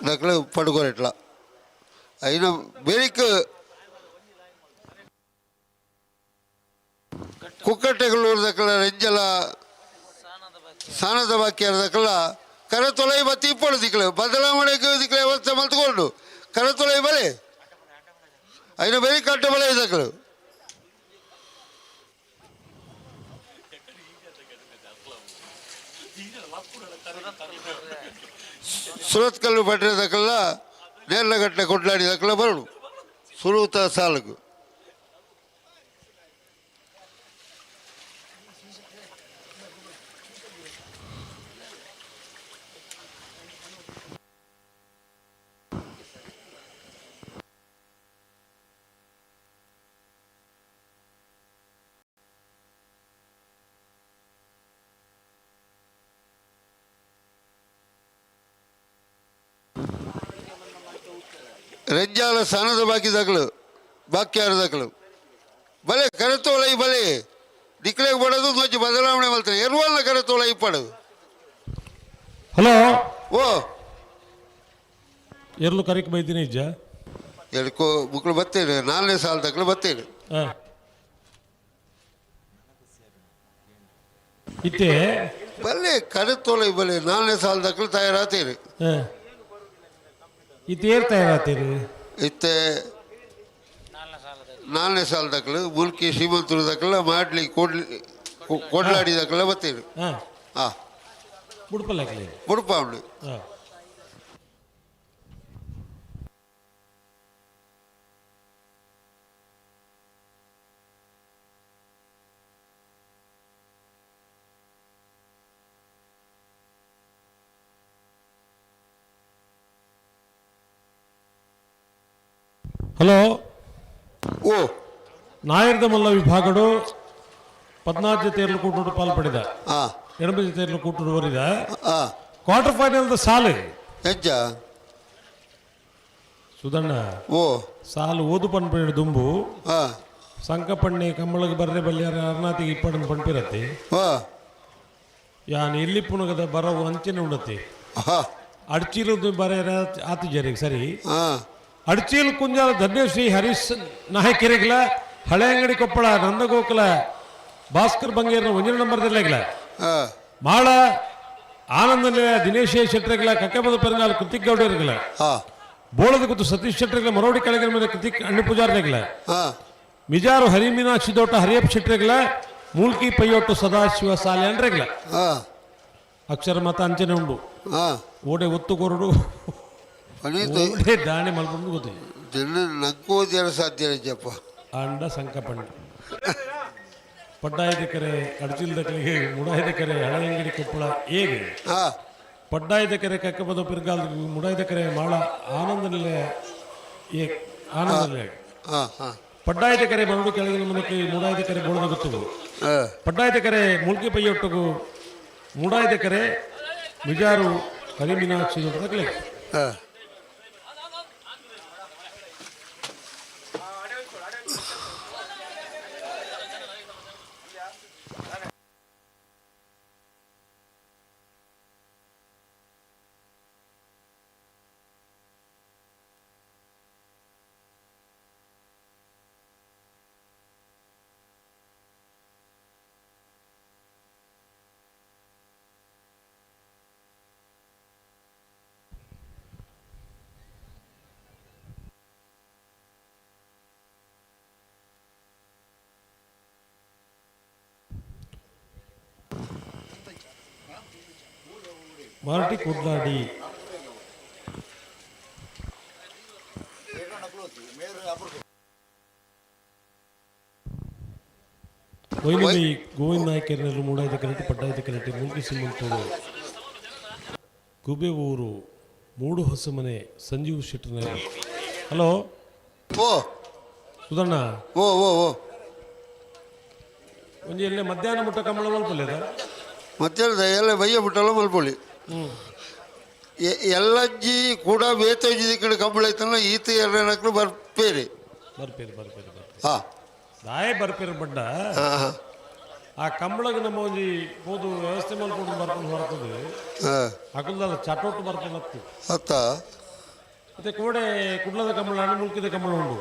ದಕ್ಳು ಪಡುಕೊರೆಟ್ಲ అయిన ಬೆರಿಕ್ ಕುಕ್ಕಟ್ಟೆಗಳೂರು ದಕ್ಕಳ ರೆಂಜಲ ಸಾನದ ಬಾಕಿಯಾರ ದಕ್ಕಳ ಕರತೊಲೈ ಬತ್ತಿ ಇಪ್ಪಳು ದಿಕ್ಕಳು ಬದಲಾವಣೆಗೆ ದಿಕ್ಕಳು ವ್ಯವಸ್ಥೆ ಮಲ್ತ್ಕೊಂಡು ಕರತೊಲೈ ಬಲೆ అయిన ಬೆರಿ ಕಟ್ಟ ಬಲೆ ದಕ್ಕಳು ಸುರತ್ಕಲ್ಲು ಪಟ್ಟಣ ದಕ್ಕಲ್ಲ ನೇರ್ಲಗಟ್ಟೆ ಕೊಡ್ಲಾಡಿ ದಕ್ಕಲ ಬರಡು ಸುರುತ ಸಾಲಕು ರೆಂಜಾಲ ಸಾನದ ಬಾಕಿಯಾರ ದಕ್ಕಳು ಬಲೆ ಕರೆತೋಲೈ ಬಲೆ ದಿಕ್ಲೆಗೆ ಬಡೋದು ಕೊಂಚ ಬದಲಾವಣೆ ಮಾಡ್ತಾರೆ ಎರುವಲ್ಲ ಕರೆತೋಲೈ ಪಡೋದು ಹಲೋ ಓ ಎರ್ಲು ಕರೆಕ್ ಬೈತೀನಿ ಇಜ್ಜ ಎಡ್ಕೋ ಮಕ್ಕಳು ಬರ್ತೇನೆ 4ನೇ ಸಾಲ ದಕ್ಕಳು ಬರ್ತೇನೆ ಇತ್ತೆ ಬಲೆ ಕರೆತೋಲೈ ಬಲೆ 4ನೇ ಸಾಲ ದಕ್ಕಳು ತಯಾರಾತೇನೆ ಇತ್ತೇರ್ ತಯಾರಾತೀರಿ ಇತ್ತೆ 4ನೇ ಸಾಲ ದಕ್ಕಳು ಮುಲ್ಕಿ ಶ್ರೀಮಂತರು ದಕ್ಕಲ ಮಾಡ್ಲಿ ಕೊಡ್ಲಾಡಿ ದಕ್ಕಲ ಬರ್ತೇನೆ ಬುಡ್ಪಲ್ಲಾಗಲಿ ಬುಡ್ಪ ಉಂಡು ಹಲೋ ಓ ನಾಯರ್ದ ಮಲ್ಲ ವಿಭಾಗಡು 14 ಜೊತೆಯಲ್ಲೂ ಕೂಟು ಪಾಲ್ಪಡಿದ 8 ಜೊತೆಯಲ್ಲೂ ಕೂಟು ಬರಿದ ಕ್ವಾರ್ಟರ್ ಫೈನಲ್ ಸಾಲು ಹೆಜ್ಜ ಸುಧಣ್ಣ ಓ ಸಾಲು ಓದು ಪನ್ಪೇಡು ದುಂಬು ಸಂಕಪಣ್ಣಿ ಕಮ್ಮಳಿಗೆ ಬರ್ರೆ ಬಲ್ಯಾರ ಅರ್ನಾತಿಗೆ ಇಪ್ಪಡನ್ನು ಪಂಪಿರತ್ತಿ ಯಾನ್ ಇಲ್ಲಿ ಪುನಗದ ಬರವು ಅಂಚನೆ ಉಂಡತಿ ಅಡ್ಚಿಲದು ಬರೆಯ ಆತಿ ಜರಿಗೆ ಸರಿ ಅಡ್ಚೀಲ್ ಕುಂಜಾಲ ಧನ್ಯಶ್ರೀ ಹರೀಶ್ ನಾಯಕರಿಗಲ ಹಳೆ ಅಂಗಡಿ ಕೊಪ್ಪಳ ನಂದಗೋಕುಲ ಭಾಸ್ಕರ್ ಬಂಗೇರ್ನ 1 ನಂಬರ್ದಲ್ಲಿಗಲ ಮಾಳ ಆನಂದ ದಿನೇಶ್ ಶೆಟ್ಟರಿಗಲ ಕಕ್ಕೆಬದ ಪೆರಂಗಾಲ ಕೃತಿಕ್ ಗೌಡರಿಗಲ ಬೋಳದ ಕುತ್ತು ಸತೀಶ್ ಶೆಟ್ಟರಿಗಲ ಮರೋಡಿ ಕೆಳಗಿನ ಮೇಲೆ ಕೃತಿಕ್ ಅಣ್ಣಿ ಪೂಜಾರ್ನಿಗಲ ಮಿಜಾರು ಹರಿಮೀನಾಕ್ಷಿ ದೋಟ ಹರಿಯಪ್ಪ ಶೆಟ್ಟರಿಗಲ ಮೂಲ್ಕಿ ಪೈಯೊಟ್ಟು ಸದಾಶಿವ ಸಾಲೆ ಅಂಡ್ರಿಗಲ ಅಕ್ಷರ ಮತ ಅಂಚನೆ ಉಂಡು ಓಡೆ ಒತ್ತು ಕೊರಡು ದಾಣಿ ಮಲ್ಕೊಂಡು ಗೊತ್ತಿಲ್ಲ ನಕ್ಕೋದ್ಯಾರ ಸಾಧ್ಯ ಜಪ್ಪ ಅಂಡ ಸಂಕಪಣ್ಣ ಪಡ್ಡಾಯದ ಅಡಚಿಲ್ದ ಕರೆಗೆ ಮುಡಾಯ್ದ ಕರೆ ಹಳೆಯಂಗಡಿ ಕೊಪ್ಪಳ ಹೇಗೆ ಪಡ್ಡಾಯ್ದ ಕರೆ ಕಕ್ಕಬದ ಪಿರ್ಗಾಲ್ ಮುಡಾಯ್ದ ಕರೆ ಮಾಳ ಆನಂದನಲ್ಲೇ ಆನಂದಲ್ಲೇ ಪಡ್ಡಾಯ್ದ ಕರೆ ಮರಡು ಕೆಳಗಿನ ಮನಕ್ಕೆ ಮುಡಾಯ್ದ ಕರೆ ಬೋಳದ ಗೊತ್ತುಗು ಪಡ್ಡಾಯ್ದ ಕರೆ ಮುಲ್ಕಿ ಪೈಯೊಟ್ಟಗು ಮುಡಾಯ್ದ ಕರೆ ಮಿಜಾರು ಕರಿಮೀನಾಕ್ಷಿ ತಗಲಿ ಮಾರ್ಟಿ ಕುಡ್ಲಾಡಿ. ವೈನವಿ ಗೋವಿಂದ ನಾಯಕರನ್ನು ಮೂಡಾಯ್ದ ಕರೆಕ್ಟ್ ಪಡ್ಡಾಯ್ದ ಕರೆಕ್ಟ್ ಮುಲ್ಕಿ ಸಿಂಹಂತೋಡು ಗುಬೆ ಊರು ಮೂಡು ಹೊಸಮನೆ ಸಂಜೀವ್ ಶೆಟ್ಟರ್ನ. ಹಲೋ ಓ ಸುಧಣ್ಣ, ಓ ಓ ಓ ಒಂಜಿ ಎಲ್ಲೇ ಮಧ್ಯಾಹ್ನ ಮುಟ್ಟ ಕಂಬಳ ಮಲ್ಪಲ್ಲೇದ ಮಧ್ಯಾಹ್ನದ ಎಲ್ಲ ಬಯ್ಯ ಬಿಟ್ಟಲ್ಲ ಮಲ್ಪೊಳಿ ಎಲ್ಲಜ್ಜಿ ಕೂಡ ಬೇತಜ್ಜಿ ಕಡೆ ಕಂಬಳ ಐತಲ್ಲ ಈತ ಎರಡನಕ್ಲು ಬರ್ಪೇರಿ ಬರ್ಪೇರಿ ಬರ್ಪೇರಿ ಬರ್ಪೇರಿ ಹಾಂ ದಾಯ ಬರ್ಪೇರಿ ಬಡ್ಡ ಆ ಕಂಬಳಗೆ ನಮ್ಮ ಒಂಜಿ ಹೋದು ವ್ಯವಸ್ಥೆ ಮಾಡ್ಕೊಂಡು ಬರ್ಕೊಂಡು ಹೊರತದೆ ಹಗಲ್ದಲ್ಲ ಚಟೋಟು ಬರ್ಕೊಂಡು ಹತ್ತು ಹತ್ತ ಮತ್ತೆ ಕೋಡೆ ಕುಡ್ಲದ ಕಂಬಳ ಹಣ್ಣು ಮುಲ್ಕಿದ ಕಂಬಳ ಉಂಟು.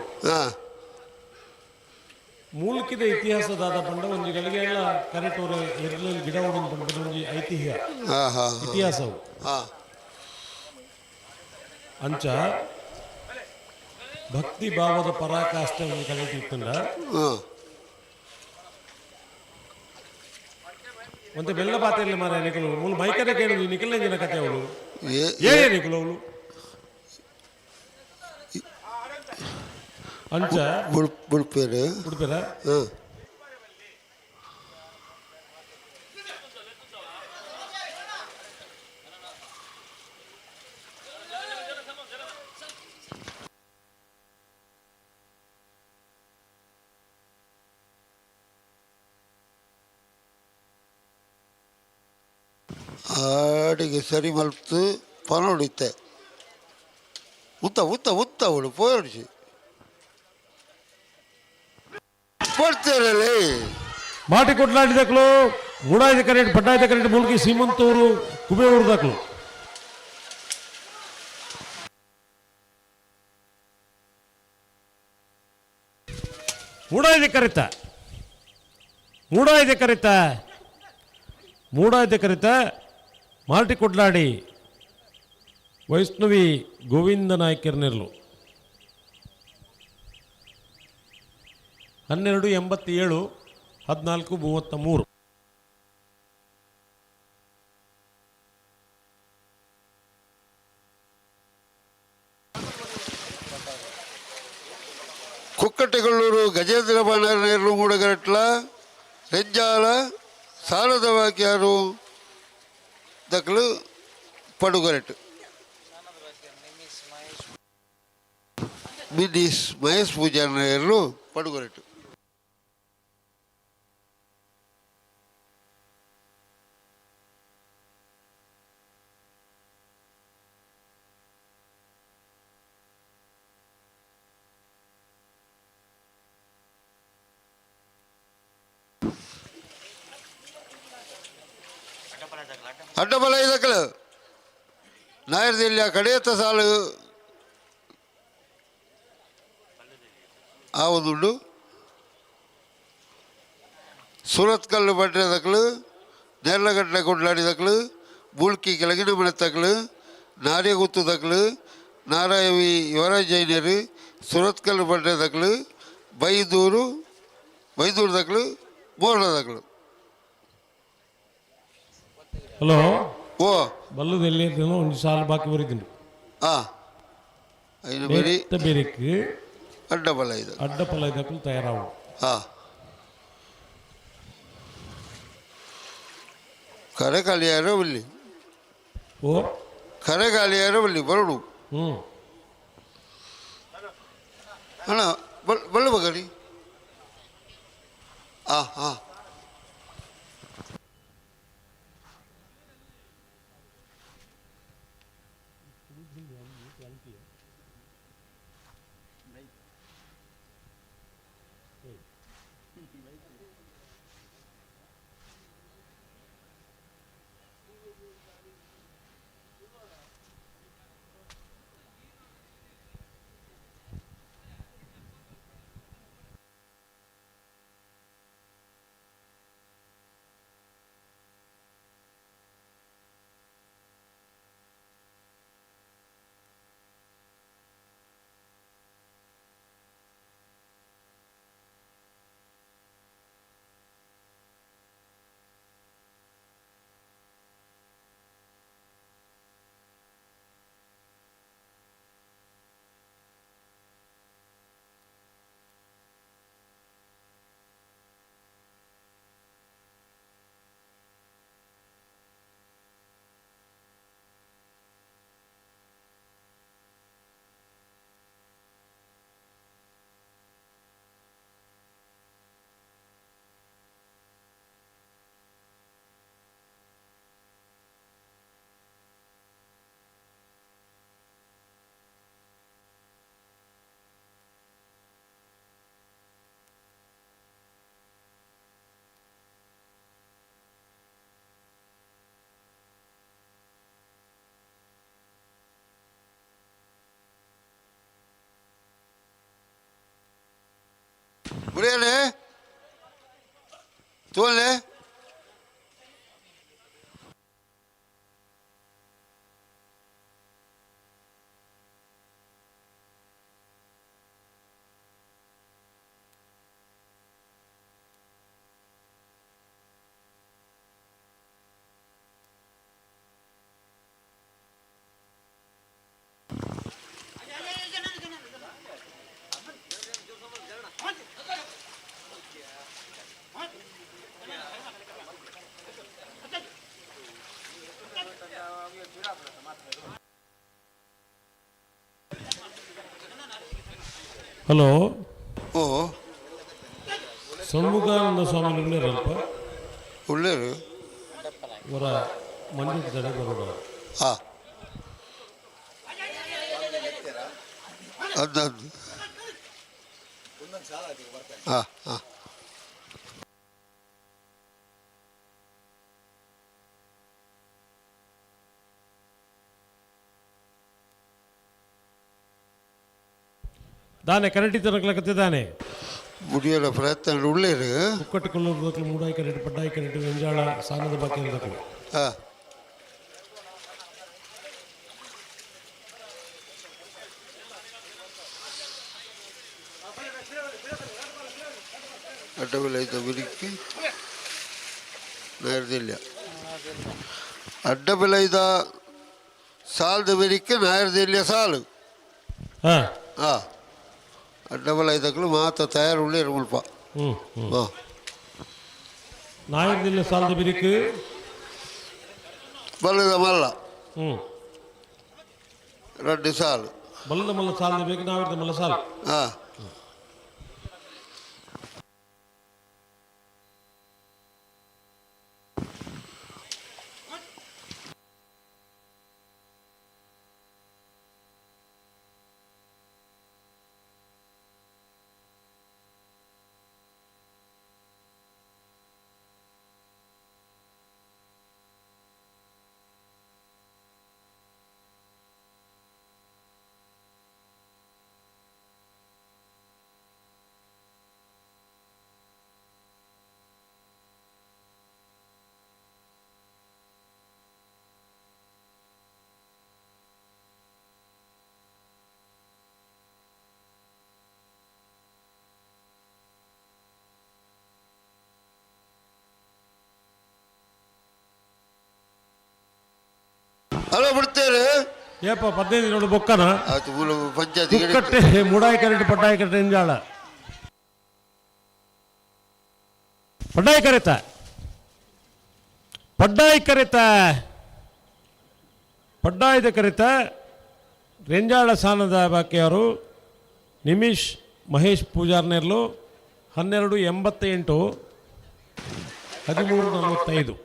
ಮೂಲ್ಕಿದ ಇತಿಹಾಸದಾದ ಪಂಡ ಒಂಜಿ ಗಳಿಗೆ ಎಲ್ಲ ಕರೆಕ್ಟ್ ಅವ್ರ ಎರ್ಲಲ್ಲಿ ಗಿಡ ಹೊಡೆದು ಪಂಡ ಒಂಜಿ ಐತಿಹ್ಯ ಇತಿಹಾಸವು ಅಂಚ ಭಕ್ತಿ ಭಾವದ ಪರಾಕಾಷ್ಠ ಒಂದು ಕರೆಕ್ಟ್ ಇತ್ತಂಡ ಒಂತೆ ಬೆಲ್ಲ ಪಾತ್ರೆಯಲ್ಲಿ ಮಾರ ನಿಕಲು ಮೂಲ ಮೈಕರೆ ಕೇಳಿದ್ವಿ ನಿಕಲ್ನ ಜನ ಕತೆ ಅವಳು ಏ ನಿಕಲು ಅವಳು ಅಂಚ ಬುಡ್ಪೇರು ಬುಡ್ಪೇರ ಆಡಿಗೆ ಸರಿ ಮಲ್ತು ಪನ ಹೊಡಿತೆ ಉತ್ತ ಉತ್ತ ಉತ್ತ ಅವಳು ಪೋಡಿಸಿ ಕೊಡ್ತೇರಲ್ಲೇ ಮಾಟಿ ಕೊಟ್ಲಾಡಿದಕ್ಲು ಮೂಡಾಯ್ದ ಕರೆಕ್ಟ್ ಪಡ್ಡಾಯ್ದ ಕರೆಕ್ಟ್ ಮುಲ್ಕಿ ಸೀಮಂತೂರು ಕುಬೆ ಊರ್ದಕ್ಲು ಮೂಡಾಯ್ದೆ ಕರೆತ ಮೂಡಾಯ್ದೆ ಕರೆತ ಮೂಡಾಯ್ದೆ ಕರೆತ ಮಾಟಿ ಕೊಡ್ಲಾಡಿ ವೈಷ್ಣವಿ ಗೋವಿಂದ ನಾಯಕರ್ನೆರ್ಲು 1287 1433. ಕುಕ್ಕಟ್ಟೆಗಳ್ಳೂರು ಗಜೇಂದ್ರ ಬಾಣರ್ನೇರ್ಲು ಮೂಡಗರಟ್ಲ ರೆಜ್ಜಾಲ ಸಾಲದ ವಾಕ್ಯಾರು ದಕ್ಲು ಪಡುಗರಟ್ಟು ಮಿನಿಸ್ ಮಹೇಶ್ ಪೂಜಾರ್ನೇರ್ಲು ಪಡುಗರಟ್ಟು ಅಡ್ಡಬಲ ಇದಕ್ಕಳು ನಾಯರ್ದಿಲ್ಲ ಕಡೆಯತ್ತ ಸಾಲು ಆ ಒಂದುಂಡು ಸೂರತ್ ಕಲ್ಲು ಬಟ್ಟೆದಕ್ಕಳು ನೆರ್ಲಗಟ್ಟಲೆ ಕೊಂಡ್ಲಾಡಿದಕ್ಕಳು ಬುಳ್ಕಿ ಕೆಳಗಿನ ಮನೆತಕ್ಕಳು ನಾರ್ಯಗುತ್ತದಕ್ಕಳು ನಾರಾಯವಿ ಯುವರಾಜ್ ಜೈನರು ಸೂರತ್ ಕಲ್ಲು ಬಟ್ಟೆದಕ್ಕಳು ಬೈದೂರದಕ್ಕಳು ಬೋರ್ಡದಕ್ಕಳು. ಹಲೋ ಓ ಬಲ್ಲದಲ್ಲಿ ಒಂದು ಸಾಲ ಬಾಕಿ ಬರೀತೀನಿ ಬೇರೆಕ್ಕೆ ಅಡ್ಡಬಲ ಇದು ಅಡ್ಡಪಲ ಇದಕ್ಕೂ ತಯಾರಾವು ಕರೆ ಖಾಲಿಯಾರ ಬಲ್ಲಿ ಓ ಕರೆ ಖಾಲಿಯಾರ ಬಲ್ಲಿ ಬರಡು ಅಣ್ಣ ಬಳ್ಳ ಬಗಡಿ ಹಾಂ ಬಿಡಿಯಲೇ ತೋಲೆ ಹಲೋ ಓ ಷಣ್ಮುಖಾನಂದ ಸ್ವಾಮಿ ಉಳ್ಳೇರಲ್ಪ ಉಳ್ಳೇರು ಇವರ ಮಂದಿರ ತಡೆ ಬರೋಣ ಹಾಂ ಅದು ಹಾಂ ಹಾಂ ದಾನೆ ಕರೆಂಟಿ ತನಕತ್ತಿದ್ದಾನೆ ಮುಡಿಯೋಲ್ಲ ಪ್ರಯತ್ನ ಉಳ್ಳೇರು ಕುಕ್ಕಟ್ಟುಕೊಳ್ಳುವುದಕ್ಕೆ ಮೂಡಾಯಿ ಕರೆಂಟ್ ಪಡ್ಡಾಯಿ ಕರೆಂಟ್ ವೆಂಜಾಳ ಸಾನದ ಬಾಕಿ ಇರಬೇಕು ಹಾಂ ಅಡ್ಡಬೆಲೆದ ಬಿರಿಕ್ಕಿ ನಾಯರ್ದಿಲ್ಲ ಅಡ್ಡಬೆಲೆದ ಸಾಲದ ಬಿರಿಕ್ಕಿ ನಾಯರ್ದಿಲ್ಲ ಸಾಲು ಹಾಂ ಹಾಂ ಅಡ್ಡಬೆಲೆದಕ್ಕೂ ಮಾತ್ರ ತಯಾರು ಉಳ್ಳೇರು ಮುಲ್ಪ ಹಾಂ ನಾಯರ್ದಿಲ್ಲ ಸಾಲದ ಬಿರಿಕು ಬಲ್ಲದ ಮಲ್ಲ ಹ್ಞೂ ರಡ್ಡು ಸಾಲು ಬಲ್ಲದ ಮಲ್ಲ ಸಾಲದ ಬೇಕು ನಾವಿರ್ದ ಮಲ್ಲ ಸಾಲು ಹಾಂ ಹಲೋ ಬಿಡ್ತೇವೆ ಏಪ 15 ನೋಡು ಬೊಕ್ಕನ ಆಯ್ತು ಪಂಚಾಯತಿ ಕುಕ್ಕಟ್ಟೆ ಮೂಡಾಯಿ ಕರೆಂಟ್ ಪಡ್ಡಾಯಿ ಕರೆಂಟ್ ಎಂಜಾಳ ಪಡ್ಡಾಯಿ ಕರೆತ ಪಡ್ಡಾಯಿ ಕರೆತ ಪಡ್ಡಾಯ್ದ ಕರೆತ ರೆಂಜಾಳ ಸಾನದ ಬಾಕಿಯವರು ನಿಮಿಷ್ ಮಹೇಶ್ ಪೂಜಾರ್ನೆರ್ಲು 12:88 13:45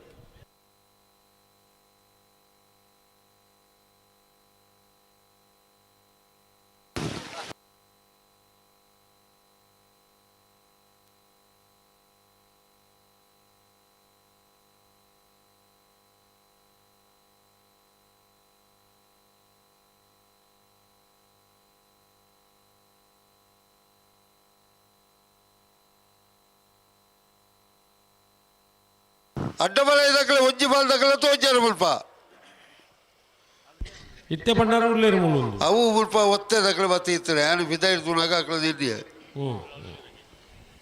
ಅಡ್ಡಬಲ ಇದಕ್ಕಲೆ ಒಂಜಿ ಬಾಲ್ದಕ್ಕಲೆ ತೋಜಾರು ಮುಲ್ಪ ಇತ್ತೆ ಪಂಡಾರ ಉಳ್ಳೇರು ಮುಳ್ಳು ಅವು ಮುಲ್ಪ ಒತ್ತೆದಕ್ಕಲೆ ಮತ್ತೆ ಇರ್ತಾರೆ ನಾನು ಬಿದ್ದಾಯಿರ್ ತುಣಾಗ ಹಾಕಲದ ಇದೆಯಾ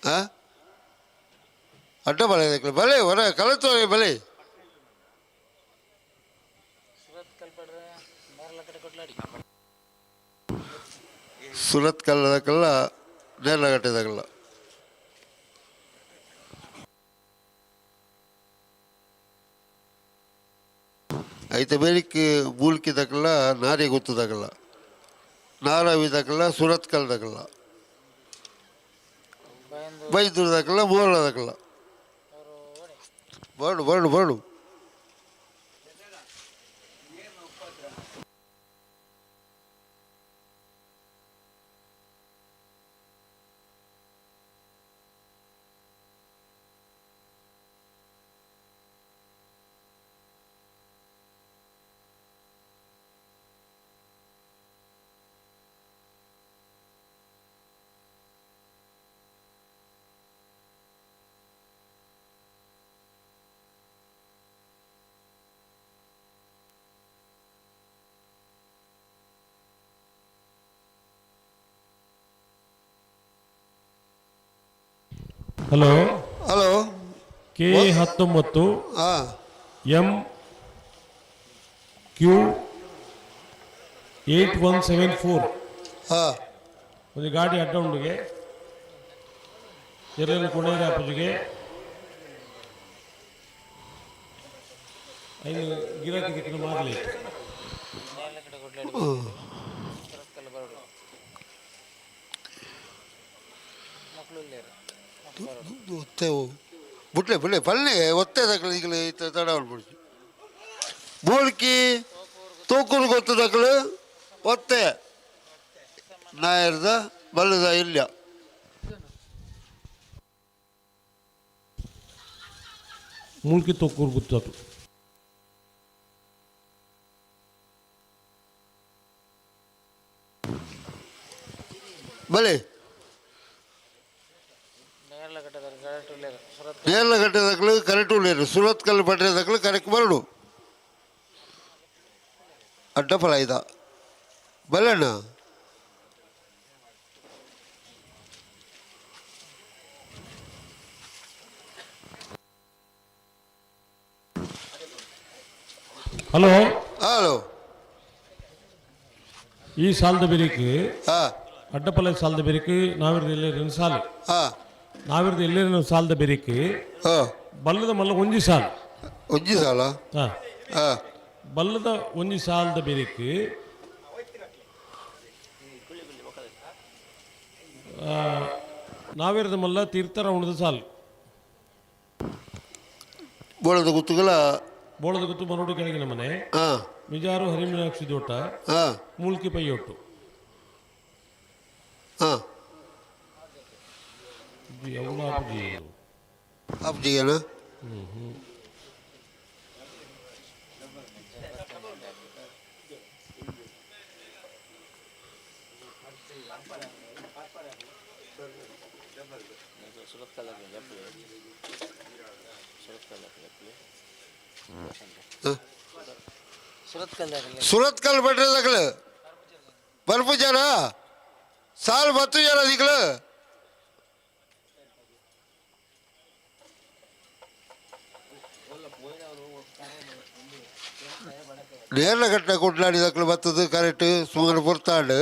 ಹಾಂ ಅಡ್ಡಬಲ ಇದಕ್ಕಲೆ ಬಲೆ ಹೊರ ಕಲತೋರೆ ಬಲೆ ಸುರತ್ ಕಲ್ಲದಕ್ಕಲ್ಲ ನೇರ್ಲಗಟ್ಟೆದಾಗಲ್ಲ అయితే మేరికి మూలికి దగ్గర నారే గుర్తు దగ్గర నారావి దగ్గర సురత్ కల్ దగ్గర బైదూరు దగ్గర మూల దగ్గర బడు బడు బడు ಹಲೋ ಹಲೋ K19 ಹಾಂ MQ 8174 ಹಾಂ ಒಂದು ಗಾಡಿ ಅಡ್ಡ ಉಂಡಿಗೆ ಎಲ್ಲೆಲ್ಲ ಕೊನೆಯ ಅಪ್ಪಜಿಗೆ ಐದು ಗಿರಾಕಿ ಮಾಡಲಿ ಒತ್ತೇವು ಬಿಡ್ಲೆ ಪಲ್ಲೆ ಒತ್ತೆ ತಕ್ಕಳು ಈಗಲೇ ತಡ ಮಾಡ್ಬಿಡ್ತು ಮೂಳ್ಕಿ ತೂಕೂರು ಗೊತ್ತು ತಕ್ಕಳು ಒತ್ತೆ ನಾಯರ್ದ ಬಲ್ಲದ ಇಲ್ಲ ಮೂಲ್ಕಿ ತೊಕ್ಕೂರು ಗೊತ್ತಾತು ಬಲೆ ನೇರ್ಲಗಟ್ಟೆ ತಕ್ಕಳು ಕರೆಕ್ಟ್ ಉಳ್ಳೇರು ಸುರತ್ ಕಲ್ಲು ಪಟ್ಟೆ ತಕ್ಕಳು ಕರೆಕ್ಟ್ ಬರಡು ಅಡ್ಡಫಲ ಇದ ಬಲ್ಲಣ್ಣ ಹಲೋ ಹಲೋ ಈ ಸಾಲದ ಬೆರಿಕೆ ಹಾಂ ಅಡ್ಡಪಲ್ಲ ಸಾಲದ ಬೆರಿಕೆ ನಾವಿರದ ಎಲ್ಲೇರಿನ ಸಾಲು ಹಾಂ ನಾವಿರದ ಎಲ್ಲೇರಿನ ಸಾಲದ ಬೆರಿಕೆ ಹಾಂ ಬಲ್ಲದ ಮಲ್ಲ ಒಂಜಿ ಸಾಲು ಒಂಜಿ ಸಾಲ ಹಾಂ ಹಾಂ ಬಲ್ಲದ ಒಂಜಿ ಸಾಲದ ಬೆರಿಕೆ ನಾವಿರದ ಮಲ್ಲ ತೀರ್ಥರ ಉಣದ ಸಾಲು ಬೋಳದ ಗುತ್ತುಗಳ ಬೋಳದ ಗುತ್ತು ಮರೋಡಿ ಕೆಳಗಿನ ಮನೆ ಹಾಂ ಮಿಜಾರು ಹರಿಮೀನಾಕ್ಷಿ ದೋಟ ಹಾಂ ಮೂಲ್ಕಿ ಪೈಯೊಟ್ಟು ಹಾಂ ಅವಳ ಅಪ್ಜಿ ಅಪ್ಜಿಗೆನ सुरत कल बैठे तकल बर्फ जरा साल 32 जरा निकल ನೇರ್ಲ ಗಟ್ಟೆ ಕೊಟ್ಲಾಡಿ ತಕ್ಕಲು ಬರ್ತದೆ ಕರೆಕ್ಟ್ ಸುಮಾರು ಬರ್ತಾಂಡು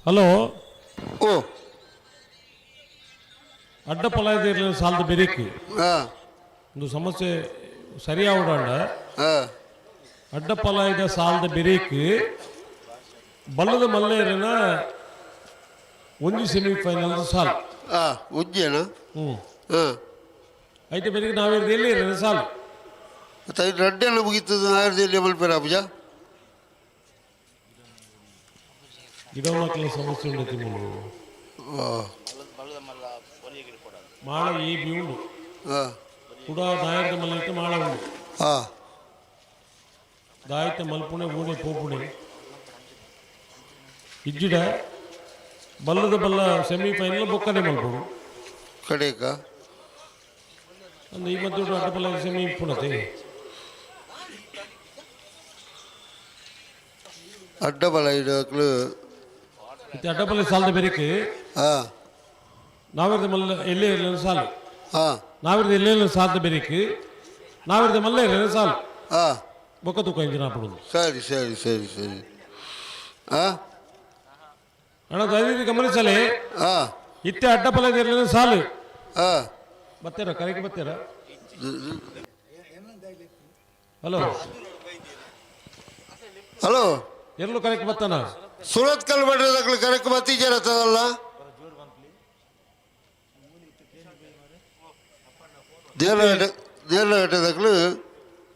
ಹಲೋ ಓ ಅಡ್ಡಪಲಾಯದ ಸಾಲದ ಬೆರಿಕೆ ಒಂದು ಸಮಸ್ಯೆ ಸರಿಯಾವಡ ಅಡ್ಡಪಲಾಯದ ಸಾಲದ ಬೆರಿಕೆ ಬಲ್ಲದ ಮಲ್ಲೇರಿನ ಒಂದು ಸೆಮಿಫೈನಲ್ ಸಾಲು ಉಜ್ಜೇನ ಐತೆ ಬೆರಿಕೆ ನಾವಿರೋದು ಎಲ್ಲಿ ಸಾಲು ರಡ್ಡೆಲ್ಲ ಮುಗೀತದ ನಾವಿರದಲ್ಲಿ ಮಲ್ಪೇರ ಅಬ್ಬಜ ಗಿಡಮಕ್ಕಳ ಸಮಸ್ಯೆ ಉಂಡತಿ ಮಾಳ ಈ ಬಿ ಉಂಡು ಕೂಡ ದಾಯದ ಮಲ್ಲಿಟ್ಟು ಮಾಳ ಉಂಡು ದಾಯತ ಮಲ್ಪುಣೆ ಊಣೆ ಪೋಪುಣೆ ಇಜ್ಜಿಡ ಬಲ್ಲದ ಬಲ್ಲ ಸೆಮಿಫೈನಲ್ ಬೊಕ್ಕನೆ ಮಲ್ಪುಡು ಕಡೆಕ ಒಂದು 22 ಅಡ್ಡಬಲ್ಲ ಸೆಮಿ ಪುಣತೆ ಅಡ್ಡಬಲ ಇಡಕ್ಲು ಅಡ್ಡಪಲ್ಲಿ ಸಾಲದ ಬೆರಿಕೆ ನಾವಿರದ ಮಲ್ಲ ಎಲ್ಲೇ ಸಾಲು ನಾವಿರದ ಎಲ್ಲೇ ಸಾಲದ ಬೆರಿಕೆ ನಾವಿರದ ಮಲ್ಲ ಸಾಲು ಬೊಕ್ಕ ತೂಕ ಇಂಜಿನ ಪಡುದು ಸರಿ ಸರಿ ಸರಿ ಸರಿ ಅಣ್ಣ ದಯವಿಟ್ಟು ಗಮನಿಸಲಿ ಇತ್ತೆ ಅಡ್ಡಪಲ್ಲದ ಸಾಲು ಬತ್ತೀರ ಕರೆಗೆ ಬತ್ತೀರ ಹಲೋ ಹಲೋ ಎಲ್ಲೂ ಕರೆಕ್ಟ್ ಬತ್ತಾನ ಸುರತ್ ಕಲ್ ಬಡ್ರೆ ಕರೆಕ್ಟ್ ಬತ್ತೀಜರತ್ತದಲ್ಲ ನೇರ್ಲಗಟ್ಟೆ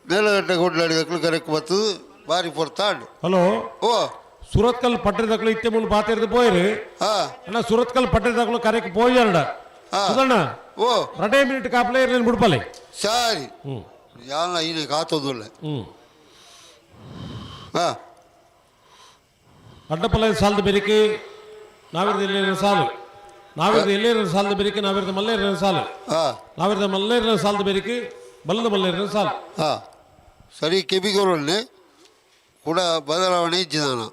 ನೇರ್ಲಗಟ್ಟೆ ಕೊಡ್ಲಾಡಿದಕ್ಲು ಕರೆಕ್ಟ್ ಬರ್ತದು ಬಾರಿ ಪೊರ್ತಾಂಡು ಹಲೋ ಓ ಸುರತ್ಕಲ್ ಪಟ್ಟದಕ್ಲು ಇತ್ತೆ ಮುಂದೆ ಪಾತಿರ್ದು ಪೋಯಿರು ಅಣ್ಣ ಸುರತ್ಕಲ್ ಪಟ್ಟದಕ್ಲು ಕರೆಕ್ಟ್ ಪೋಯ್ಯಾರಡ ಸುಧಣ್ಣ ಓ ರಟೇ ಮಿನಿಟ್ ಕಾಪಲೆ ಇರಲಿ ಬಿಡ್ಪಲೆ ಸರಿ ಹ್ಞೂ ಯಾನ ಈಗ ಕಾತೋದಿಲ್ಲ ಹ್ಞೂ ಹಾ ಅಡ್ಡಪಲ್ಲ ಸಾಲದ ಬೆರಿಕೆ ನಾವಿರದ ಎಲ್ಲೇರ ಸಾಲು ನಾವಿರದ ಎಲ್ಲೇರ ಸಾಲದ ಬೆರಿಕೆ ನಾವಿರದ ಮಲ್ಲೇರ ಸಾಲು ನಾವಿರದ ಮಲ್ಲೇರ ಸಾಲದ ಬೆರಿಕೆ ಬಲ್ಲದ ಮಲ್ಲೇರ ಸಾಲು ಹಾ ಸರಿ ಕೆಬಿಗೋರಲ್ಲೇ ಕೂಡ ಬದಲಾವಣೆ ಇದ್ದಿದಾನ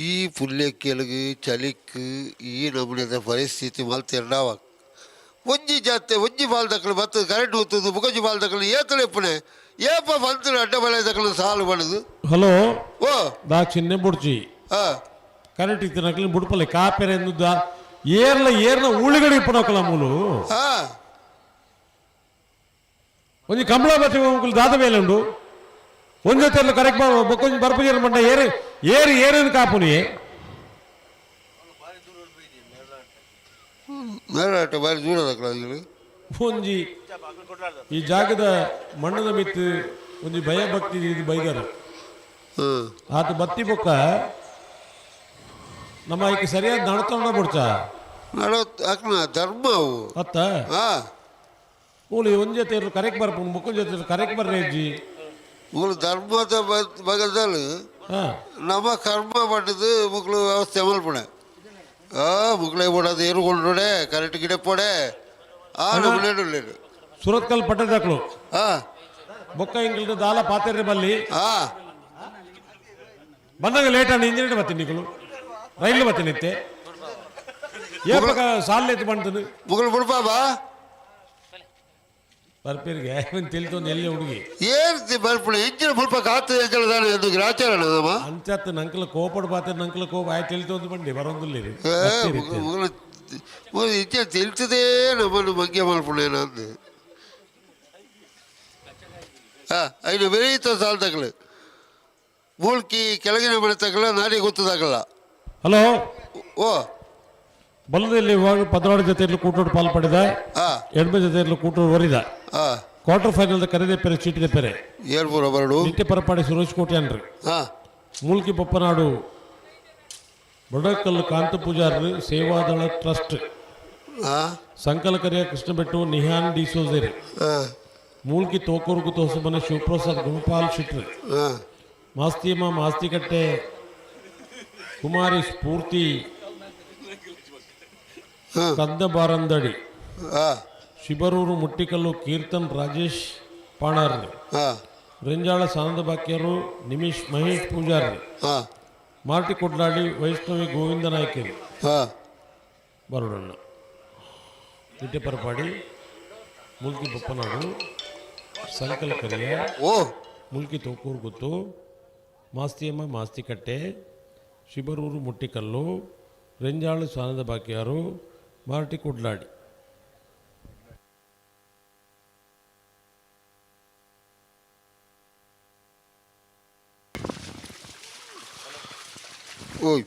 ಈ ಪುಲ್ಯಕ್ಕೆಲಗು ಚಳಿಕ್ ಈ ನಮೂನೆದ ಪರಿಸ್ಥಿತಿ ಮಲ್ತಿರ್ಡಾವ ಒಂಜಿ ಜಾತೆ ಒಂಜಿ ಬಾಲ್ ದಕ್ಕಲು ಬರ್ತದೆ ಕರೆಂಟ್ ಹೋಗ್ತದೆ ಮುಖಂಜಿ ಬಾಲ್ ದಕ್ಕಲು ಏತಲೆ ಎಪ್ಪನೆ ಏಪ ಬಂತು ಅಡ್ಡ ಬಲೆ ದಕ್ಕಲು ಸಾಲು ಬಣದು ಹಲೋ ಓ ದಾ ಚಿನ್ನೆ ಬುಡ್ಚಿ ಕರೆಂಟ್ ಇತ್ತಿನಕ್ಲಿ ಬುಡ್ಪಲೆ ಕಾಪೆರೆ ಎಂದುದ ಏರ್ನ ಉಳಿಗಡೆ ಇಪ್ಪಡಕಲ್ಲ ಮೂಲು ಒಂಜಿ ಕಂಬಳ ಬತ್ತಿ ಮುಕ್ಕಲು ದಾದ ಮೇಲೆ ಉಂಡು ಒಂದ್ ಜೊತೆ ಕರೆಕ್ಟ್ ಬೊಕ್ಕೊಂಜಿ ಬರ್ಪುಜೇರು ಮಂಡ ಏರೇನು ಕಾಪುನಿ ಮೇಲಾಟ ಬಾರಿ ದೂರ ದಕ್ಕಲು ಒಂಜಿ ಈ ಜಾಗದ ಮಣ್ಣದ ಮಿತ್ತು ಒಂಜಿ ಭಯ ಭಕ್ತಿ ಇದು ಬೈಗಾರ ಆತ ಬತ್ತಿ ಬೊಕ್ಕ ನಮ್ಮ ಆಯ್ಕೆ ಸರಿಯಾದ ನಡ್ಕೊಂಡ ಬಿಡ್ಚ ಧರ್ಮ ಅವು ಅತ್ತ ಮೂಲಿ ಒಂದ್ ಜೊತೆ ಕರೆಕ್ಟ್ ಬರ್ಪು ಮುಕ್ಕನ ಜೊತೆ ಕರೆಕ್ಟ್ ಬರ್ರಿ ಅಜ್ಜಿ ಮೂಲ ಧರ್ಮದ ಬಗದಲ್ಲಿ ನಮ್ಮ ಕರ್ಮ ಪಟ್ಟದು ಮುಕ್ಳು ವ್ಯವಸ್ಥೆ ಮಲ್ಪಣೆ ಮುಕ್ಳೆ ಬಿಡೋದು ಏರು ಕೊಂಡೋಡೆ ಕರೆಕ್ಟ್ ಗಿಡ ಪೋಡೆ ನಮ್ಮನೇಡು ಸುರತ್ಕಲ್ ಪಟ್ಟದಾಕ್ಳು ಬೊಕ್ಕ ಇಂಗ್ಲಿಡ್ ದಾಲ ಪಾತೆರ್ರೆ ಬಲ್ಲಿ ಬಂದಾಗ ಲೇಟ್ ಆಗಿ ಇಂಜಿನಿಯರ್ ಬರ್ತೀನಿ ನಿಗಳು ರೈಲ್ ಬರ್ತೀನಿ ಇತ್ತೆ ಏಪಕ ಸಾಲ ಎತ್ತು ಬಂತನು ಮುಗಳು ಬಿಡ್ಬಾಬಾ ಬರ್ಪೇರಿಗೆ ತಿಳಿತೊಂದು ಎಲ್ಲಿ ಹುಡುಗಿ ಏರ್ತಿ ಬರ್ಪಣೆ ಹೆಚ್ಚಿನ ಸ್ವಲ್ಪ ಕಾತು ಎಂಕಲದಾನೆ ಎಂದು ಗ್ರಾಚಾರಣ ನಮ್ಮ ಅಂಚತ್ತು ನಂಕಲ ಕೋಪಡ್ ಪಾತೆ ನಂಕಲ ಕೋಪ ಆಯ್ತು ತಿಳಿತೊಂದು ಬಂಡಿ ಬರೋದಿಲ್ಲ ಮುಗಳು ಇಚ್ಛೆ ತಿಳಿತದೇ ನಮ್ಮನ್ನು ಮಂಗೆ ಮಾಡ್ಪಣೆ ನಂದು ಐದು ಬೆರೀತ ಸಾಲ ತಗಲು ಮೂಳ್ಕಿ ಕೆಳಗಿನ ಮನೆ ತಗಲ ನಾಡಿ ಗೊತ್ತದಾಗಲ್ಲ ಹಲೋ ಓ ಬಲ್ಲದಲ್ಲಿ ಇವಾಗ ಪದ್ರಾಡು ಜೊತೆಯಲ್ಲಿ ಕೂಟೋಡು ಪಾಲ್ ಪಡೆದ ಎಡ್ಮೆ ಜೊತೆಯಲ್ಲಿ ಕೂಟೋಡು ಒರಿದ ಕ್ವಾರ್ಟರ್ ಫೈನಲ್ ಕರೆದೆ ಪೆರೆ ಚೀಟಿದೆ ಪೆರೆ ಏರ್ಪುರ ಬರಡು ನಿತ್ಯ ಪರಪಾಡಿ ಸುರೇಶ್ ಕೋಟಿ ಅನ್ರಿ ಮೂಲ್ಕಿ ಬಪ್ಪನಾಡು ಬಡಕಲ್ಲು ಕಾಂತ ಪೂಜಾರಿ ಸೇವಾದಳ ಟ್ರಸ್ಟ್ ಸಂಕಲಕರಿಯ ಕೃಷ್ಣಬೆಟ್ಟು ನಿಹಾನ್ ಡಿ ಸೋಜೇರಿ ಮೂಲ್ಕಿ ತೋಕೂರುಗು ತೋಸಮನೆ ಶಿವಪ್ರಸಾದ್ ಗುಣಪಾಲ್ ಶಿಟ್ರಿ ಮಾಸ್ತಿಯಮ್ಮ ಮಾಸ್ತಿಕಟ್ಟೆ ಕುಮಾರಿ ಸ್ಫೂರ್ತಿ ಕಂದ ಬಾರಂದಡಿ ಶಿಬರೂರು ಮುಟ್ಟಿಕಲ್ಲು ಕೀರ್ತನ್ ರಾಜೇಶ್ ಪಾಣಾರ್ರಿ ರೆಂಜಾಳ ಸಾನಂದ ಬಾಕ್ಯರು ನಿಮಿಷ್ ಮಹೇಶ್ ಪೂಜಾರಿ ಮಾರ್ಟಿ ಕೊಡ್ಲಾಡಿ ವೈಷ್ಣವಿ ಗೋವಿಂದ ನಾಯ್ಕರಿ ಬರೋಡಣ್ಣ ನಿಟ್ಟೆ ಪರಪಾಡಿ ಮುಲ್ಕಿ ಬಪ್ಪನಾಡು ಸಂಕಲಕರಿಯ ಮುಲ್ಕಿ ತೋಕೂರು ಗುತ್ತು ಮಾಸ್ತಿಯಮ್ಮ ಮಾಸ್ತಿಕಟ್ಟೆ ಶಿಬರೂರು ಮುಟ್ಟಿಕಲ್ಲು ರೆಂಜಾಳು ಸ್ವಾನದ ಬಾಕಿಯಾರು ಮಾರ್ಟಿ ಕುಡ್ಲಾಡಿ ಓಯ್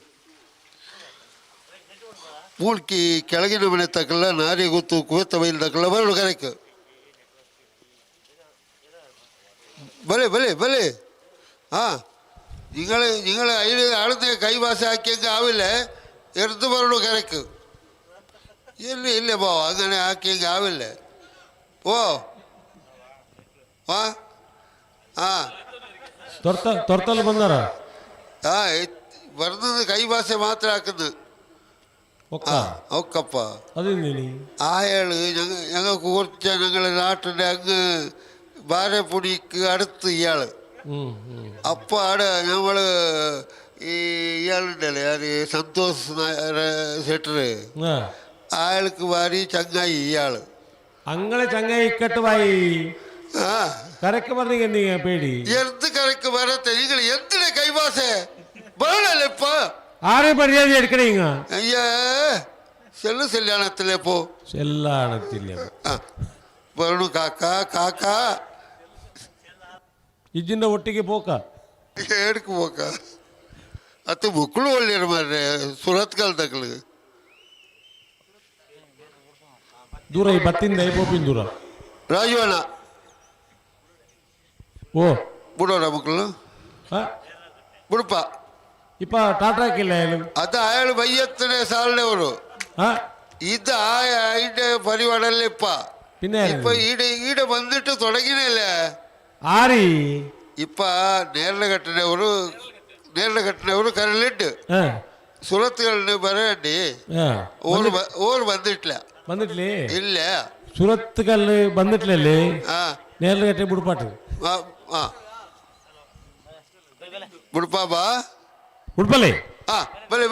ಮೂಳ್ಕಿ ಕೆಳಗಿನ ಮನೆ ತಕ್ಕಲ್ಲ ನಾರಿ ಗೊತ್ತು ಕುವೆತ್ತ ಬೈಲ್ ತಕ್ಕಲ್ಲ ಬರಡು ಕರೆಕ್ ಬಲೆ ಬಲೆ ಬಲೆ നിങ്ങളെ അതിൽ ആളുന്ന കൈവാസം ആക്കിയെങ്കിൽ ആവില്ല എടുത്തു പറഞ്ഞു കരക്ക് ഇല്ല ഇല്ല പോ അങ്ങനെ ആക്കിയെങ്കിൽ ആവില്ല പോ ತೊರ್ತಲ್ಲಿ ಬಂದಾರ വരുന്നത് കൈവാസ മാത്രം ആക്കുന്നത് ഒക്കപ്പ അയാള് ഞങ്ങൾക്ക് കുറച്ച് ഞങ്ങളുടെ നാട്ടിൻ്റെ അങ്ങ് ബാരപ്പുണിക്ക് അടുത്ത് ഇയാള് അപ്പൊ അവിടെ നമ്മള് ഈ ഇയാളുണ്ടല്ലേ അത് സന്തോഷ് സെട്ടറ് അയാൾക്ക് വാരി ചങ്ങായി ഇയാള് അങ്ങനെ ചങ്ങായി ഇക്കട്ടുമായി കരക്ക് പറഞ്ഞ നീங்க പേടി എന്ത് കരക്ക് വരത്തെ നിങ്ങൾ എന്തിനാ കൈവാസേ വേണല്ലേ ഇപ്പൊ ആരെ മര്യാദ എടുക്കണീങ്ങ അയ്യേ സെല്ല് സെല്ലാണത്തില്ലേ പോ സെല്ലാണത്തില്ല പറഞ്ഞു കാക്ക കാക്ക ಇಜ್ಜಿಂದ ಒಟ್ಟಿಗೆ ಪೋಕ ಏಡ್ಕು ಪೋಕ ಅತ್ತು ಮಕ್ಕಳು ಒಳ್ಳೆಯ ಮಾರ್ರೆ ಸುರತ್ಕಲ್ ತಕ್ಕಲು ದೂರ ಈ ಬತ್ತಿಂದ ಐಪೋಪಿನ ದೂರ ರಾಜವನ ಓ ಬಿಡೋಣ ಮಕ್ಕಳು ಬಿಡಪ್ಪ ಇಪ್ಪ ಟಾಟಾಕಿಲ್ಲ ಹೇಳು ಅದು ಅಯಾಳು ಬೈಯತ್ತನೇ ಸಾಲದವರು ಇದು ಐಡ ಪರಿವಾಡಲ್ಲ ಇಪ್ಪ ಇಪ್ಪ ಈಡ ಬಂದಿಟ್ಟು ತೊಡಗಿನಲ್ಲ ಆರಿ ಇಪ್ಪ ನೇರಳಘಟ್ಟನವರು ಕರಲಿಟ್ಟು ಸುರತ್ಗಳನ್ನ ಬರಡಿ ಓರ್ ಬಂದಿಟ್ಲೆ ಇಲ್ಲ ಸುರತ್ಕಲ್ಲು ಬಂದಿಟ್ಲಲ್ಲಿ ನೇರ್ಲಗಟ್ಟೆ ಬುಡ್ಪಾಟು ಬುಡ್ಪಾಬಾ ಬುಡ್ಪಲ್ಲಿ ಬಲೆ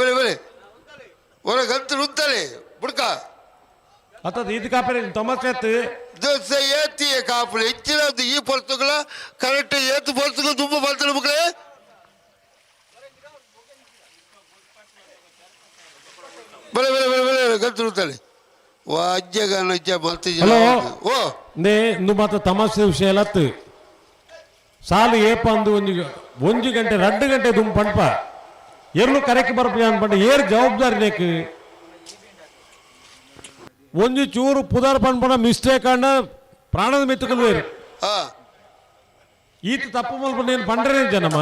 ಹೊರಗಂತ ರುತ್ತಲೆ ಬುಡ್ಕ ಅತ್ತದ ಇದು ಕಾಪರೆ ತೊಂಬತ್ತು ದೋಸೆ ಏತಿಯ ಕಾಪಲೆ ಹೆಚ್ಚಿನ ಈ ಪೊರ್ತುಗಳ ಕರೆಕ್ಟ್ ಏತು ಪೊರ್ತುಗಳು ತುಂಬ ಬರ್ತಾರೆ ಮಕ್ಕಳೇ ಬಲೆ ಗಂತ ರುತ್ತಲೆ ಹಲೋ ನೇ ಇಂದು ಮಾತ್ರ ತಮಾಷೆ ವಿಷಯ ಲತ್ತು ಸಾಲು ಏಪ ಅಂದು ಒಂಜಿ ಗಂಟೆ 2 ಗಂಟೆ ದುಮ್ ಪಂಪ ಎರ್ಲು ಕರೆಕ್ಟ್ ಬರ್ಪಿ ಅನ್ಪಂಡ ಏರ್ ಜವಾಬ್ದಾರಿ ನೇಕು ಒಂಜಿ ಚೂರು ಪುದರ್ ಪಂಪನ ಮಿಸ್ಟೇಕ್ ಅಂಡ ಪ್ರಾಣದ ಮೆತ್ತುಕಲ್ವೇರು ಈತ ತಪ್ಪು ಮಲ್ಪಂಡ ಏನು ಪಂಡ್ರೆ ಜನಮ್ಮ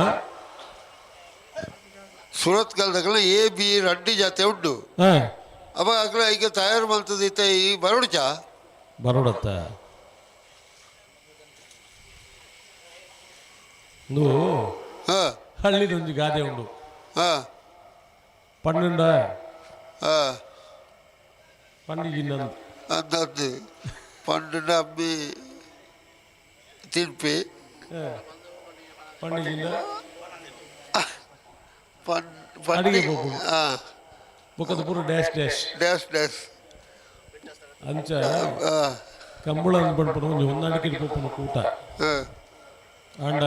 ಸುರತ್ ಕಾಲದಾಗ ಎ ಬಿ 2 ಜಾತಿ ಉಂಟು ಅವಾಗ ಅక్కడ ಈಗ ತಯಾರು ಮಾಡ್ತದೈತೆ ಈ ಬರೋಡ್ಚ ಬರೋಡತ್ತ ಹಳ್ಳಿದೊಂದು ಗಾದೆ ಉಂಡು ಪಣ್ಣುಂಡ ಪಂಡಿಗಿನ್ನಂದು ಅಂದದ್ದು ಪಂಡುಂಡ ಅಮ್ಮಿ ತಿನ್ಪಿ ಪಂಡಿಗಿನ್ನ ಅಡಿಗೆ ಹೋಗು ಬೊಕ್ಕದ ಪೂರ ಡ್ಯಾಶ್ ಅಂಚ ಕಂಬಳ ಅನ್ಪಣ್ಪಣ ಒಂಜಿ ಹೊಂದಾಣಿಕೆ ಪೋಪನ ಕೂಟ ಅಂಡ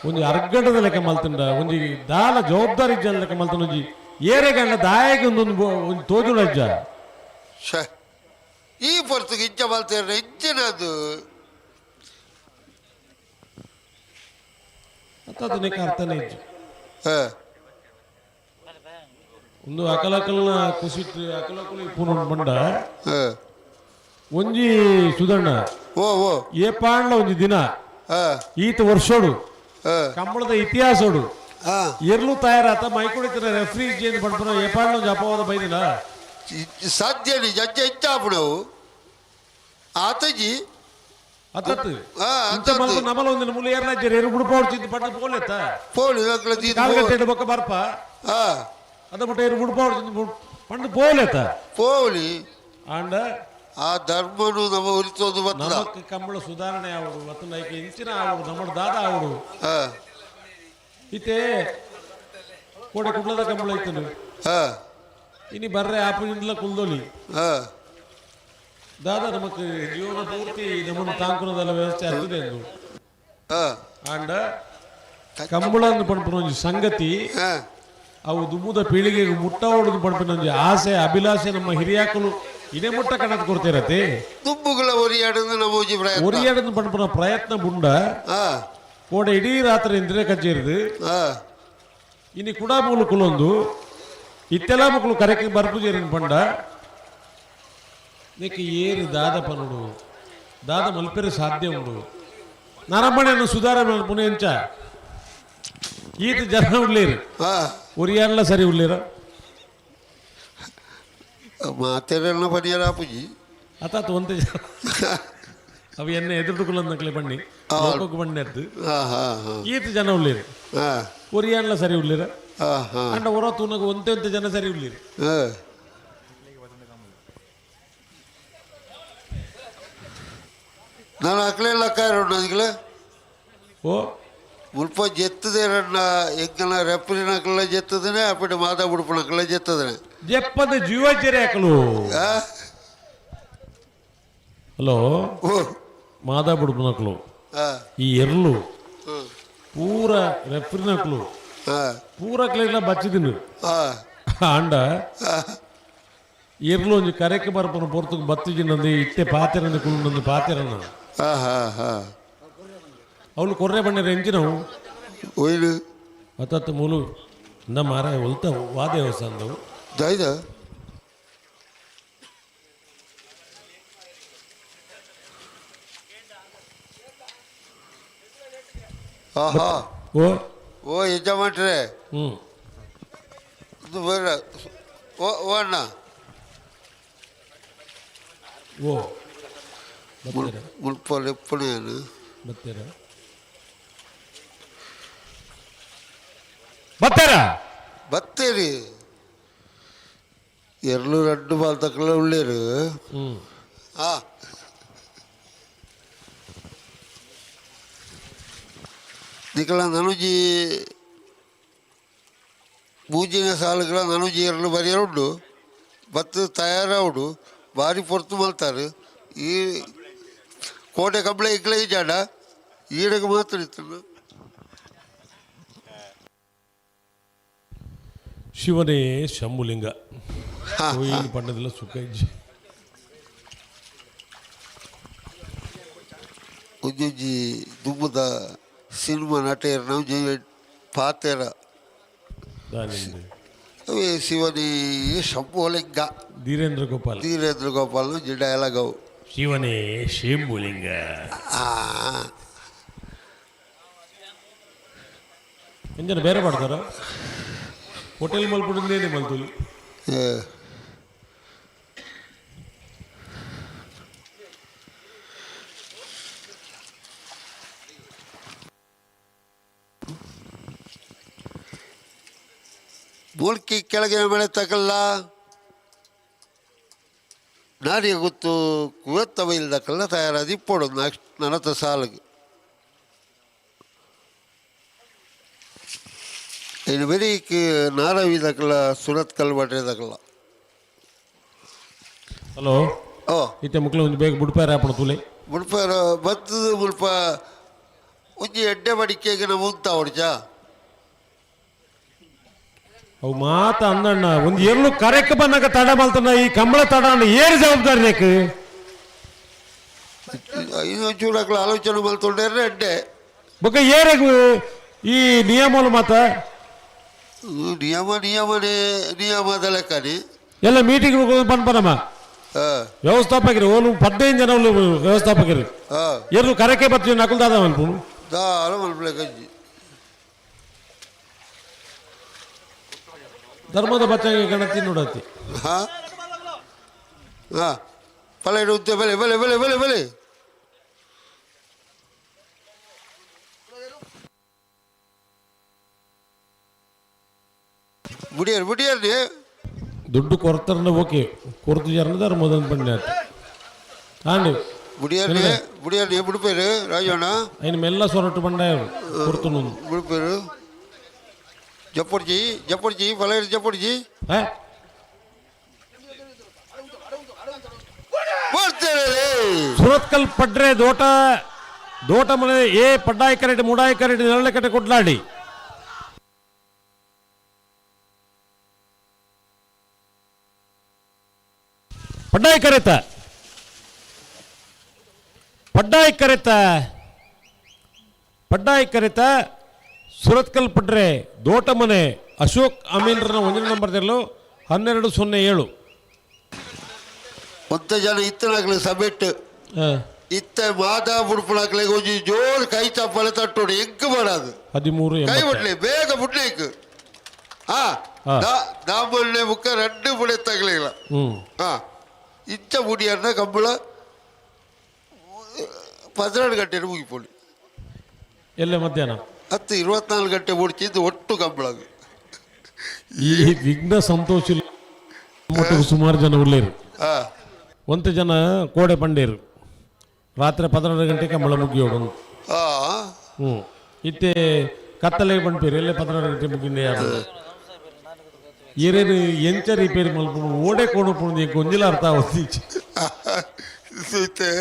ಒಂಜಿ ಅರ್ಗಂಟದ ಲೆಕ್ಕ ಮಲ್ತಂಡ ಒಂಜಿ ದಾಲ ಜವಾಬ್ದಾರಿ ಜನ ಲೆಕ್ಕ ಮಲ್ತಂಡ ಒಂಜಿ ಏರೆಗೆ ಅಂಡ ದಾಯಗೆ ಒಂದೊಂದು ಒಂದು ತೋಜುಳ ಅಜ್ಜ ಈ ಪೊರ್ತುಗೆ ಇಜ್ಜ ಮಲ್ತಾರೆ ಇಜ್ಜನದು ಅದಕ್ಕೆ ಅರ್ಥನೇ ಇಜ್ಜ ಒಂದು ಅಕಲಕಲ್ನ ಕುಸಿಟ್ಟು ಅಕಲಕಲ್ ಪೂರ್ಣ ಬಂಡ ಒಂಜಿ ಸುಧಣ್ಣ ಏ ಪಾಂಡ್ಲ ಒಂಜಿ ದಿನ ಈತ ವರ್ಷೋಡು ಕಂಬಳದ ಇತಿಹಾಸೋಡು ಎರ್ಲು ತಯಾರಾತ ಮೈಕೊಡಿತರ ರೆಫ್ರಿ ಚೇಂಜ್ ಪಡ್ಪನ ಏ ಪಾಂಡ್ಲ ಒಂಜಿ ಅಪವಾದ ಬೈದಿನ ಸಾಧ್ಯ ನಿಜ ಅಜ್ಜ ಇಚ್ಚಾಪುಡವು ಆತಜಿ ಅತ್ತತ್ತು ಅಂತ ಮಲ್ಪು ನಮಲ ಒಂದಿನ ಮುಳ್ಳು ಏರ್ನಾಜ್ಜರು ಎರು ಬುಡುಪಾಡು ಚಿಂತ ಪಟ್ಟ ಪೋಲೆತ್ತ ಕಾಲ್ಗಟ್ಟೆ ಬೊಕ್ಕ ಬರ್ಪ ಅದ ಮುಟ್ಟ ಎರು ಬುಡುಪಾಡು ಪಂಡು ಪೋಲೆತ್ತ ಪೋಲಿ ಆಂಡ ಆ ಧರ್ಮನು ನಮ್ಮ ಉರಿತೋದು ನಮಕ್ ಕಂಬಳ ಸುಧಾರಣೆ ಆವಡು ಮತ್ತು ನೈಕೆ ಇಂಚಿನ ಆವಡು ನಮ್ಮ ದಾದ ಆವಡು ಇತ್ತೆ ಕೋಡೆ ಕುಡ್ಲದ ಕಂಬಳ ಇತ್ತನು ಇನಿ ಬರ್ರೆ ಆಪುಜಿಂದಲ ಕುಲ್ದೋಲಿ ದಾದ ನಮಕ್ ಜೀವನ ಪೂರ್ತಿ ನಮ್ಮನ್ನು ತಾಂಕುನದಲ್ಲ ವ್ಯವಸ್ಥೆ ಆಗ್ತದೆ ಎಂದು ಆಂಡ ಕಂಬಳ ಪಂಪನ ಒಂಜಿ ಸಂಗತಿ ಅವು ದುಮ್ಮುದ ಪೀಳಿಗೆಗೆ ಮುಟ್ಟ ಹೊಡೆದು ಪಂಪಿನ ಒಂಜಿ ಆಸೆ ಅಭಿಲಾಷೆ ನಮ್ಮ ಹಿರಿಯಾಕಲು ಇದೇ ಮುಟ್ಟ ಕಣದ ಕೊಡ್ತಿರತ್ತೆ ದುಬ್ಬುಗಳ ಒರಿಯಾಡನ್ನು ಪಂಪನ ಪ್ರಯತ್ನ ಬುಂಡ ಕೋಡೆ ಇಡೀ ರಾತ್ರಿ ಇಂದ್ರೆ ಕಚ್ಚೇರಿದು ಇನಿ ಕುಡಾ ಮೂಲಕುಲೊಂದು ಇತ್ತೆಲ್ಲ ಮಕ್ಕಳು ಕರೆಕ್ಟ್ ಬರ್ಪುಜೇರಿನ ಪಂಡ ನೀಕೆ ಏರು ದಾದ ಪನುಡು ದಾದ ಮಲ್ಪೆರೆ ಸಾಧ್ಯ ಉಂಡು ನರಮಣೆಯನ್ನು ಸುಧಾರಣೆ ಮಲ್ಪುನೆ ಎಂಚ ಈತ ಜನ ಉಳ್ಳೇರು ಒರಿಯಾಡ್ಲ ಸರಿ ಉಳ್ಳೇರ ಮಾತೆಲ್ಲ ಪನಿಯರಾಪುಜಿ ಅತಾತ್ ಒಂದೇ ಅವು ಎಣ್ಣೆ ಎದುರುಡುಕುಲಂದಕ್ಲೆ ಬಣ್ಣಿ ಬಣ್ಣೆ ಎದ್ದು ಈತ ಜನ ಉಳ್ಳೇರು ಒರಿಯಾಡ್ಲ ಸರಿ ಉಳ್ಳೇರ ಅಂಡ ಹೊರ ತೂನಗ ಒಂತೆ ಜನ ಸರಿ ಉಳ್ಳೇರು ನಾನು ಅಕ್ಲೆಲ್ಲ ಕಾರೋಣ ಓ ಮುಲ್ಪ ಜೆತ್ತದೆ ರಣ್ಣ ಎಂಕನ ರೆಪ್ರಿನಕಲ್ಲ ಜೆತ್ತದನೆ ಅಪ್ಪಡೆ ಮಾತಾ ಬುಡ್ಪನಕಲ್ಲ ಜೆತ್ತದನೆ ಜೆಪ್ಪದ ಜೀವಚರ್ಯ ಹಾಕಲು ಹಲೋ ಮಾದಾ ಬುಡ್ಪನಕಲು ಈ ಎರ್ಲು ಪೂರ ರೆಫ್ರಿನಕಲು ಪೂರ ಕ್ಲೆಲ್ಲ ಬಚ್ಚಿದಿನು ಆಂಡ ಎರ್ಲು ಒಂಜಿ ಕರೆಕ್ಕೆ ಬರ್ಪನ ಪೊರ್ತುಕು ಬತ್ತಿಜಿನಂದು ಇತ್ತೆ ಪಾತೆರನ್ನು ಕುಳ್ಳು ಪಾತೆರನ್ನು ಅವಳು ಕೊರ್ರೆ ಬಣ್ಣರ ಎಂಚಿನವು ಹತ್ತತ್ತು ಮೂಲು ನಮ್ಮ ಮಾರ ಹೊಲ್ತ ವಾದ ಅಂದವು ಜಾಯ್ದ ಓ ಯಜಮಾನ್ರೆ ಒಂದು ಬೇರೆ ಓ ಅಣ್ಣ ಓ ಮುಲ್ಪ ಲೆಪ್ಪಣೆಯನ್ನು ಬರ್ತೀರಾ ಬತ್ತೇರಿ ಎರಡು ರಡ್ಡು ಬಾಲ್ ತಕ್ಕಲ ಉಳ್ಳೇರು ಆ ನಿಕಲ ನನುಜಿ ಮೂಜಿನ ಸಾಲುಗಳ ನನುಜಿ ಎರಡು ಬರೆಯರುಂಡು ಬತ್ತ ತಯಾರವುಡು ಭಾರಿ ಪೊರ್ತು ಮಲ್ತಾರೆ ಈ ಕೋಟೆ ಕಬ್ಳೆ ಇಕ್ಲೆ ಜಾಡ ಈಡಗೆ ಮಾತ್ರ ಇತ್ತು ಶಿವನೇ ಶಂಭುಲಿಂಗ ಏನು ಪಂಡದಲ್ಲ ಸುಖ ಇಜ್ಜಿ ಒಂಜೊಂಜಿ ದುಮ್ಮದ ಸಿನಿಮಾ ನಟೇರ ನಾವು ಪಾತೆರ ಅವೇ ಶಿವನೇ ಶಂಭುಲಿಂಗ ಧೀರೇಂದ್ರ ಗೋಪಾಲ್ ಜಿಡ್ಡ ಎಲಗವು ಶಿವನೇ ಶಂಭುಲಿಂಗ ಎಂಜನ ಬೇರೆ ಮಾಡ್ತಾರ ಹೋಟೆಲ್ ಮಲ್ಪುಡಿಂದೇನೆ ಮಲ್ತುಲಿ ಮೂಲ್ಕಿ ಕೆಳಗಿನ ಬೆಳೆ ತಗಲ್ಲ ನಾರಿಗೆ ಗೊತ್ತು ಕುವೆತ್ತ ಬೈಲ್ದಕ್ಕಲ್ಲ ತಯಾರಾದ ಇಪ್ಪೋಡು ನನತ ಸಾಲಿಗೆ ಇನ್ನು ಬೆರೀಕ್ ನಾರವಿದಕ್ಕಲ್ಲ ಸುರತ್ ಕಲ್ಬಟ್ರೆದಕ್ಕಲ್ಲ ಹಲೋ ಓ ಇತ್ತೆ ಮಕ್ಕಳು ಒಂದು ಬೇಗ ಬುಡ್ಪಾರ ಹಾಪಣ ತುಲೆ ಮುಡ್ಪಾರ ಬತ್ತದ ಮುಲ್ಪ ಒಂಜಿ ಎಡ್ಡೆ ಬಡಿಕೆಗೆ ನಾವು ಮುಂತ ಹೊಡ್ಚ ಅವು ಮಾತ ಅಂದಣ್ಣ ಒಂದು ಎರಡು ಕರೆಕ್ ಬಂದಾಗ ತಡ ಮಲ್ತಣ್ಣ ಈ ಕಂಬಳ ತಡ ಅಣ್ಣ ಏನು ಜವಾಬ್ದಾರಿ ಬೇಕು ಇದು ಚೂಡಕ್ಲ ಆಲೋಚನೆ ಮಲ್ತೊಂಡ್ರೆ ಎಡ್ಡೆ ಬೊಕ್ಕ ಏರೆಗ್ ಈ ನಿಯಮಲು ಮಾತ ನಿಯಮದ ಲೆಕ್ಕನಿ ಎಲ್ಲ ಮೀಟಿಂಗ್ ಪನ್ಪನಮ್ಮ ವ್ಯವಸ್ಥಾಪಕರು ಓಲು 15 ಜನ ವ್ಯವಸ್ಥಾಪಕರು ಎರಡು ಕರೆಕೆ ಬರ್ತೀವಿ ನಕಲ್ ದಾದ ಮಲ್ಪು ದಾಳ ಮಲ್ಪಲೆ ಗಂಜಿ ಧರ್ಮದ ಬಚ್ಚಂಗೆ ಗಣತಿ ನೋಡತಿ ಹಾ ಹಾ ಪಲೆ ಉದ್ದೆ ಬೆಲೆ ಬೆಲೆ ಬೆಲೆ ಬೆಲೆ ಬೆಲೆ ಬುಡಿಯರ್ ದುಡ್ಡು ಕೊರತರನ್ನ ಓಕೆ ಕೊರತು ಜರ್ನ ಧರ್ಮದ ಪಣ್ಯ ಆಂಡ್ ಬುಡಿಯರ್ ಬಿಡ್ಪೇರು ರಾಜಣ್ಣ ఆయన మెల్ల సొరట్టు పండారు కొడుతున్నాను బిడిపేరు జప్పొడిచి పలైరు జప్పొడిచి ಸುರತ್ಕಲ್ ಪಡ್ರೆ ದೋಟ ಮನೆ ಏ ಪಡ್ಡಾಯಿ ಕರೆಟ್ ಮುಡಾಯಿ ಕರೆಟ್ ನೆರಳೆ ಕಟ್ಟೆ ಕೊಡ್ಲಾಡಿ ಪಡ್ಡಾಯಿ ಕರೆತ ಸುರತ್ಕಲ್ ಪಡ್ರೆ ದೋಟ ಮನೆ ಅಶೋಕ್ ಅಮೀನ್ರನ್ನ 1 ನಂಬರ್ 1207 10 ಜನ ಇತ್ತನಾಗ್ಲಿ ಸಭೆಟ್ಟು ಇತ್ತ ಮಾತಾ ಬುಡ್ಪುಣಾಗ್ಲಿ ಒಂಜಿ ಜೋರ್ ಕೈ ಚಪ್ಪಲೆ ತಟ್ಟೋಡು ಎಂಕ್ ಮಾಡದು 13 ಕೈ ಬಿಡ್ಲಿ ಬೇಗ ಬಿಡ್ಲಿಕ್ಕೆ ದಾಮಣ್ಣೆ ಮುಖ 2 ಬುಡೆ ತಗಲಿಲ್ಲ ಇಚ್ಚ ಮುಡಿಯನ್ನ ಕಂಬಳ 12 ಗಂಟೆ ಮುಗಿಪೋಳಿ ಎಲ್ಲ ಮಧ್ಯಾಹ್ನ 24 ಗಂಟೆ ಮುಡ್ಚಿದ್ದು ಒಟ್ಟು ಕಂಬಳ ಈ ವಿಘ್ನ ಸಂತೋಷ ಸುಮಾರು ಜನ ಉಳ್ಳೇರು 1 ಜನ ಕೋಡೆ ಪಂಡೇರು ರಾತ್ರಿ 12 ಗಂಟೆ ಕಂಬಳ ಮುಗಿಯೋಡು ಇತ್ತೆ ಕತ್ತಲೆ ಪಂಪೇರು ಎಲ್ಲ 12 ಗಂಟೆ ಮುಗಿಂದೆ ಯಾರು ಏರೇನು ಎಂಚ ರಿಪೇರಿ ಮಲ್ಪು ಓಡೆ ಕೊಡು ಗೊಂಜಿಲ ಅರ್ಥ ಸುತ್ತೆ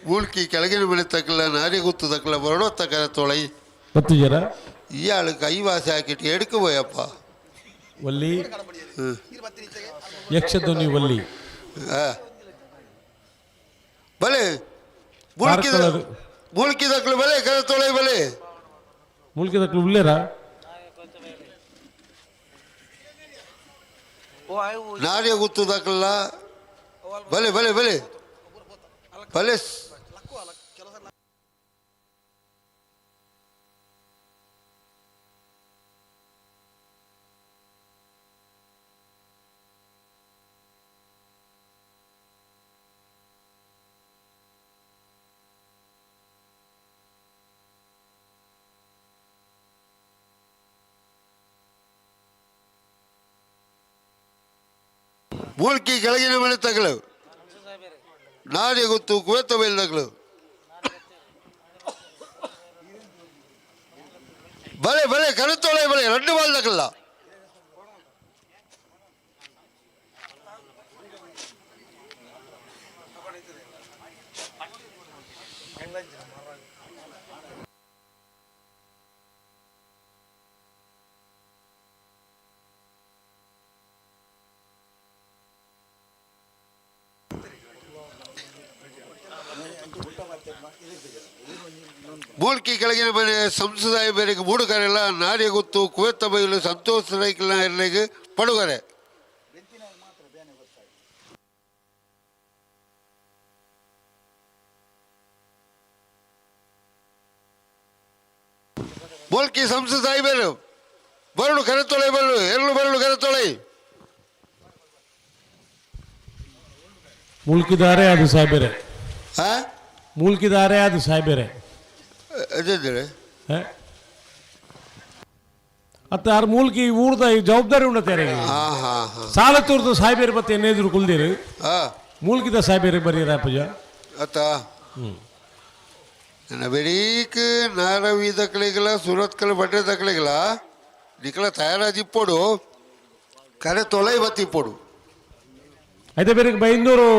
ಮೂಳ್ಕಿ ಕೆಳಗಿನ ಬೆಳೆ ತಕ್ಕಲ ನಾರಿ ಗುತ್ತು ತಕ್ಕಲ ಬರಡೋ ತಕ್ಕಲ ತೊಳೈ 10 ಜನ ಇಯಾಳು ಕೈವಾಸಿ ಹಾಕಿಟ್ಟು ಎಡ್ಕು ಹೋಯಪ್ಪ ವಲ್ಲಿ ಯಕ್ಷಧ್ವನಿ ವಲ್ಲಿ ಬಲೆ ಮೂಳ್ಕಿ ತಕ್ಕಲ ಬಲೆ ಕರೆ ತೊಳೈ ಬಲೆ ಮೂಳ್ಕಿ ತಕ್ಕಲು ಉಳ್ಳೇರಾ ನಾರಿಯ ಗುತ್ತು ತಕ್ಕಲ್ಲ ಬಲೆ ಬಲೆ ಬಲೆ ಬಲೆ ಮೂಲ್ಕಿ ಕೆಳಗಿನ ಮನೆ ತಗಲು ನಾನೇ ಗೊತ್ತು ಕುವೆತ ಮೇಲೆ ತಗಲು ಬಲೆ ಬಲೆ ಕರುತ್ತೋಳೆ ಬಲೆ 2 ಬಾಲ್ ತಗಲ್ಲ ಮೂಲ್ಕಿ ಕೆಳಗಿನ ಮನೆ ಸಂಸದಾಯ ಬೇರೆಗೆ 3 ಕರೆಲ್ಲ ನಾರಿಗೆ ಗೊತ್ತು ಕುವೆತ್ತ ಬೈಲು ಸಂತೋಷ ಸೈಕಲ್ ಎರಲಿಗೆ ಪಡುಗರೆ ಮೂಲ್ಕಿ ಸಂಸದಾಯ ಬೇರು ಬರಲು ಕರೆತೊಳೆ ಬರಲು ಎರಡು ಬರಲು ಕರೆತೊಳೆ ಮುಲ್ಕಿದಾರೆ ಅದು ಸಾಯ್ಬೇರೆ ಮುಲ್ಕಿದಾರೆ ಅದು ಸಾಯ್ಬೇರೆ ಅದೇ ಅತ್ತ ಆರು ಮೂಲ್ಕಿ ಊರ್ದ ಜವಾಬ್ದಾರಿ ಉಂಡತಾರೆ ಸಾಲ ತೋರ್ದು ಸಾಯ್ಬೇರೆ ಮತ್ತೆ ಎನ್ನೆದ್ರು ಕುಲ್ದಿರು ಮೂಲ್ಕಿದ ಸಾಯ್ಬೇರೆ ಬರೀರ ಪೂಜ ಅತ್ತ ಬೆಳೀಕ್ ನಾರವಿ ದಕ್ಕಳಿಗಲ ಸುರತ್ ಕಲ್ ಬಟ್ಟೆ ದಕ್ಕಳಿಗಲ ನಿಕಲ ತಯಾರಾಜಿ ಇಪ್ಪೋಡು ಕರೆ ತೊಲೈ ಬತ್ತಿಪ್ಪೋಡು అయితే పేరుకి బైందూరు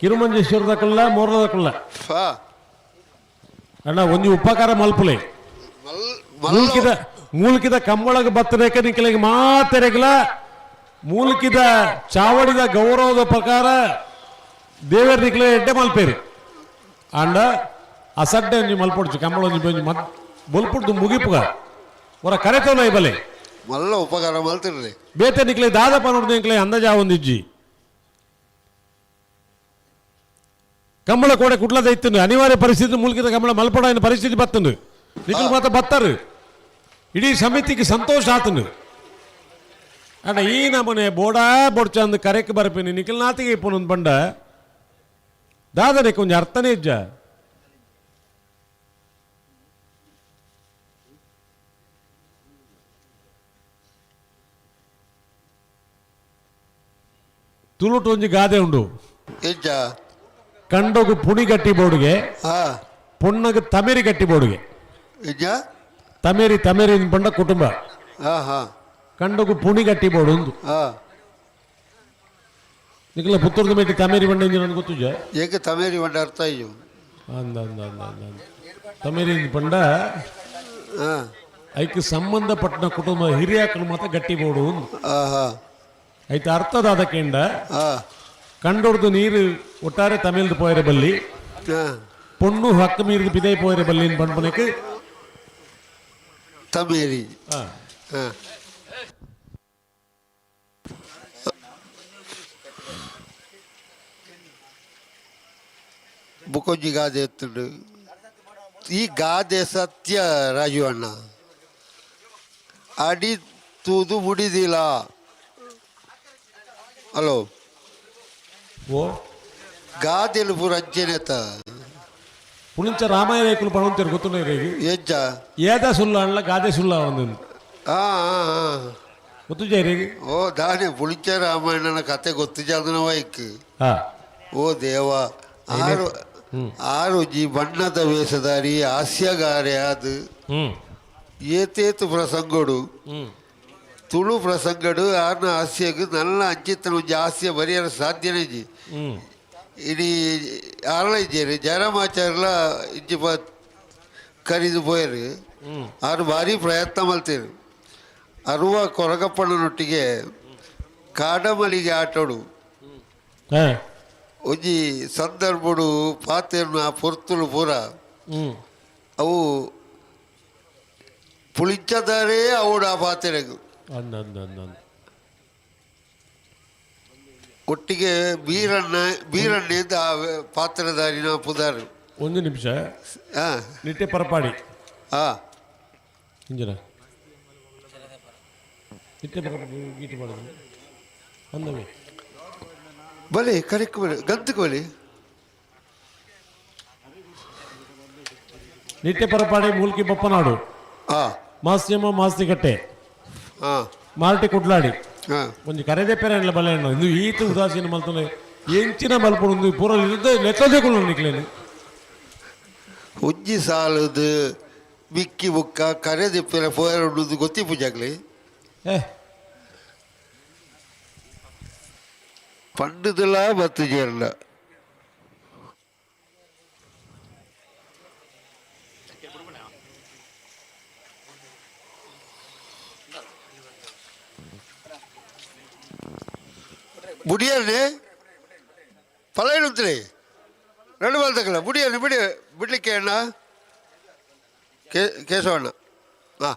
కిరుమంజేశ్వర దక్కల్ల మూర్ల దక్కల్ల ಅಣ್ಣ ಒಂದು ಉಪಕಾರ ಮಲ್ಪಲೆ ಮೂಲ್ಕಿದ ಕಂಬಳಗ ಬತ್ತರೇಕ ನಿಕ್ಕಲಿಗೆ ಮಾತೆರೆಗಲ ಮೂಲ್ಕಿದ ಚಾವಡಿದ ಗೌರವದ ಪ್ರಕಾರ ದೇವರ ನಿಕ್ಕಲೆ ಎಡ್ಡೆ ಮಲ್ಪೇರು ಅಂಡ ಅಸಡ್ಡೆ ಒಂಜಿ ಮಲ್ಪೊಡ್ಚು ಕಂಬಳ ಒಂಜಿ ಮತ್ ಬೊಲ್ಪುಡ್ದು ಮುಗಿಪುಗ ಹೊರ ಕರೆತವನ ಬಲೆ ಮಲ್ಲ ಉಪಕಾರ ಮಲ್ತಿರ್ಲಿ ಬೇತೆ ನಿಕ್ಕಲೆ ದಾದಪ್ಪ ನೋಡ್ದು ನಿಕ್ಕಲೆ ಅಂದಾಜ ಒಂದಿಜ್ಜಿ ಕಂಬಳ ಕೂಡ ಕುಟ್ಲದ ಇತ್ತು ಅನಿವಾರ್ಯ ಪರಿಸ್ಥಿತಿ ಮುಲ್ಕಿದ ಕಂಬಳ ಮಲ್ಪಡ ಪರಿಸ್ಥಿತಿ ಬತ್ತನು ನಿಖಿಲ್ ಮಾತ್ರ ಬತ್ತಾರು ಇಡೀ ಸಮಿತಿಗೆ ಸಂತೋಷ ಆತನು ಅಣ್ಣ ಈ ನಮ್ಮನೆ ಬೋಡಾ ಬೊಡ್ಚ ಅಂದು ಕರೆಕ್ ಬರ್ಪೇನಿ ನಿಖಿಲ್ ನಾತಿಗೆ ಇಪ್ಪನೊಂದು ಬಂಡ ದಾದನೆ ಕೊಂಚ ಅರ್ಥನೇ ಇಜ್ಜ ತುಳುಟು ಒಂಜಿ ಗಾದೆ ಉಂಡು ಕಂಡೋಗು ಪುಣಿ ಗಟ್ಟಿ ಬೋಡುಗೆ ಪೊಣ್ಣಗ ತಮೇರಿ ಗಟ್ಟಿ ಬೋಡುಗೆ ತಮೇರಿ ತಮೇರಿ ಬಂಡ ಕುಟುಂಬ ಕಂಡೋಗು ಪುಣಿ ಗಟ್ಟಿ ಬೋಡು ಒಂದು ನಿಖಲ ಪುತ್ತೂರ್ದ ಮೇಟಿ ತಮೇರಿ ಬಂಡ ನನಗೆ ಗೊತ್ತು ಏಕೆ ತಮೇರಿ ಬಂಡ ಅರ್ಥ ಅಯ್ಯೋ ಅಂದ ಅಂದ ಅಂದ ಅಂದ ತಮೇರಿ ಬಂಡ ಐಕ್ಕೆ ಸಂಬಂಧಪಟ್ಟ ಕುಟುಂಬ ಹಿರಿಯಾಕಲು ಮಾತ್ರ ಗಟ್ಟಿ ಬೋಡು ಒಂದು ಐತೆ ಅರ್ಥದ ಅದಕ್ಕೆಂಡ ಕಂಡೊಡ್ದು ನೀರು ಒಟ್ಟಾರೆ ತಮಿಳ್ದು ಪೋಯರೆ ಬಲ್ಲಿ ಪೊಣ್ಣು ಹಕ್ಕ ಮೀರಿದು ಪಿದೈ ಪೋಯರೆ ಬಲ್ಲಿ ಪಂಪನಕ್ಕೆ ತಮೇರಿ ಬುಕೊಂಜಿ ಗಾದೆ ಎತ್ತುಂಡು ಈ ಗಾದೆ ಸತ್ಯ ರಾಜು ಅಣ್ಣ ಅಡಿ ತೂದು ಮುಡಿದಿಲ್ಲ ಹಲೋ ಓ ಗಾದೆಲು ಪೂರ ಅಂಚೆನೆತ ಪುಣಿಂಚ ರಾಮಾಯಣ ರೇಕುಲು ಪಣಂತರು ಗೊತ್ತುಂಡ ರೇಗಿ ಎಜ್ಜ ಏದ ಸುಳ್ಳ ಅಣ್ಣ ಗಾದೆ ಸುಳ್ಳ ಒಂದು ಗೊತ್ತು ರೇಗಿ ಓ ದಾನೆ ಪುಣಿಂಚ ರಾಮಾಯಣನ ಕತೆ ಗೊತ್ತು ಜಾದನ ವೈಕ್ ಓ ದೇವ ಆರು ಜಿ ಬಣ್ಣದ ವೇಷಧಾರಿ ಹಾಸ್ಯಗಾರೆ ಅದು ಏತೇತು ಪ್ರಸಂಗಡು ತುಳು ಪ್ರಸಂಗಡು ಆರ್ನ ಹಾಸ್ಯಗೂ ನನ್ನ ಅಂಚಿತ್ತನ ಒಂಜಿ ಹಾಸ್ಯ ಬರೆಯಲು ಸಾಧ್ಯನೇ ಜಿ ಇಡೀ ಆರ್ಲ ಇದ್ದೇರಿ ಜಯರಾಮಾಚಾರ್ಯಲ ಇಂಚಿ ಕರಿದು ಪೋಯರು ಆರು ಭಾರಿ ಪ್ರಯತ್ನ ಮಲ್ತೇರು ಅರುವ ಕೊರಗಪ್ಪಣ್ಣನೊಟ್ಟಿಗೆ ಕಾಡಮಲಿಗೆ ಆಟೋಡು ಒಂಜಿ ಸಂದರ್ಭಡು ಪಾತೆರ್ನ ಪೊರ್ತುಲು ಪೂರ ಅವು ಪುಳಿಂಚದಾರೇ ಅವಡು ಆ ಪಾತೆರೆಗು ಒಟ್ಟಿಗೆ ಬೀರಣ್ಣೆಂದು ಆ ಪಾತ್ರಧಾರಿನ ಪುದಾರು ಒಂದು ನಿಮಿಷ ನಿಟ್ಟೆ ಪರಪಾಡಿ ಇಂಜನ ನಿಟ್ಟೆ ಪರಪಾಡಿ ಗೀಟಿ ಮಾಡೋದು ಅಂದವೇ ಬಲೆ ಕರೆಕ್ಟ್ ಬಲೆ ಗಂತಕ್ಕೆ ಬಲೆ ನಿಟ್ಟೆ ಪರಪಾಡಿ ಮೂಲ್ಕಿ ಬಪ್ಪನಾಡು ಮಾಸ್ತಿಯಮ್ಮ ಮಾಸ್ತಿಕಟ್ಟೆ ಮಾಲ್ಟಿ ಕುಡ್ಲಾಡಿ ಒಂದು ಕರೆದೆ ಪೆರಲ್ಲ ಬಲ ಇದು ಈತ ಉದಾಸೀನ ಮಲ್ತನೆ ಎಂಚಿನ ಮಲ್ಪೊಂದು ಪೂರ ನೆತ್ತದೇ ಕೊಳ್ಳ ನಿಕ್ಲೇನು ಉಜ್ಜಿ ಸಾಲದು ಬಿಕ್ಕಿ ಬುಕ್ಕ ಕರೆದೆ ಪೆರ ಪೋಯರುದು ಗೊತ್ತಿ ಪೂಜಾಗ್ಲಿ ಪಂಡದಲ್ಲ ಬತ್ತು ಜೇರಲ್ಲ ಬುಡಿಯರ್ನೆ ಫಲ ಇಡುತ್ತೀರಿ ಎರಡು ಬಾಲ್ ತಗಲ ಬುಡಿಯರ್ನೆ ಬಿಡ್ಲಿಕ್ಕೆ ಅಣ್ಣ ಕೇಶವಣ್ಣ ಹಾಂ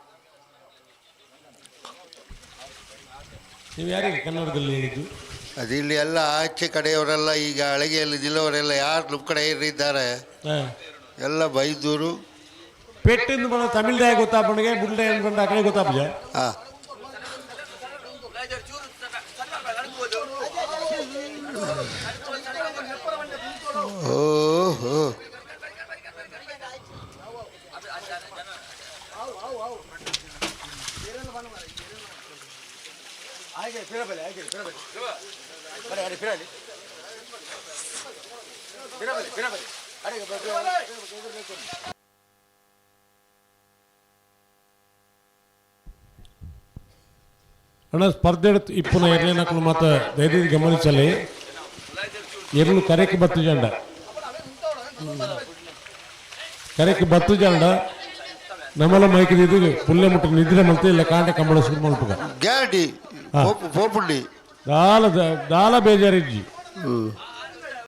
ನೀವು ಯಾರಿಗೆ ಕನ್ನಡದಲ್ಲಿ ಹೇಳಿದ್ದು ಅದು ಇಲ್ಲಿ ಎಲ್ಲ ಆಚೆ ಕಡೆಯವರೆಲ್ಲ ಈಗ ಅಳಗೆಯಲ್ಲಿ ನಿಲ್ಲವರೆಲ್ಲ ಯಾರು ನಮ್ಮ ಕಡೆ ಇದ್ದಾರೆ ಎಲ್ಲ ಬೈದೂರು ಪೆಟ್ಟಿಂದು ಬಣ್ಣ ತಮಿಳ್ದಾಯ ಗೊತ್ತಾಪಣಿಗೆ ಬುಲ್ಡೆ ಅನ್ಕೊಂಡು ಆ ಕಡೆ ಗೊತ್ತಾಪಜ ಹಾಂ ಓಹೋ ಅಣ್ಣ ಸ್ಪರ್ಧೆ ಇಪ್ಪುನ ಎರಡನೇ ಮತ್ತು ದಯವಿಟ್ಟು ಗಮನಿಸಲಿ ಎರಡು ಕರೆಕ್ಕೆ ಬತ್ತು ಜಂಡ ಕರೆಕ್ಕೆ ಬತ್ತು ಜಂಡ ನಮ್ಮಲ್ಲ ಮೈಕಿದ್ದು ಪುಲ್ಲೆ ಮುಟ್ಟ ನಿದ್ರೆ ಮಲ್ತಿ ಇಲ್ಲ ಕಾಂಟೆ ಕಂಬಳ ಶುರು ಮಾಡ್ಬೇಕ ಗ್ಯಾಡಿ ಪೋಪುಂಡಿ ದಾಲ ಬೇಜಾರಿಜ್ಜಿ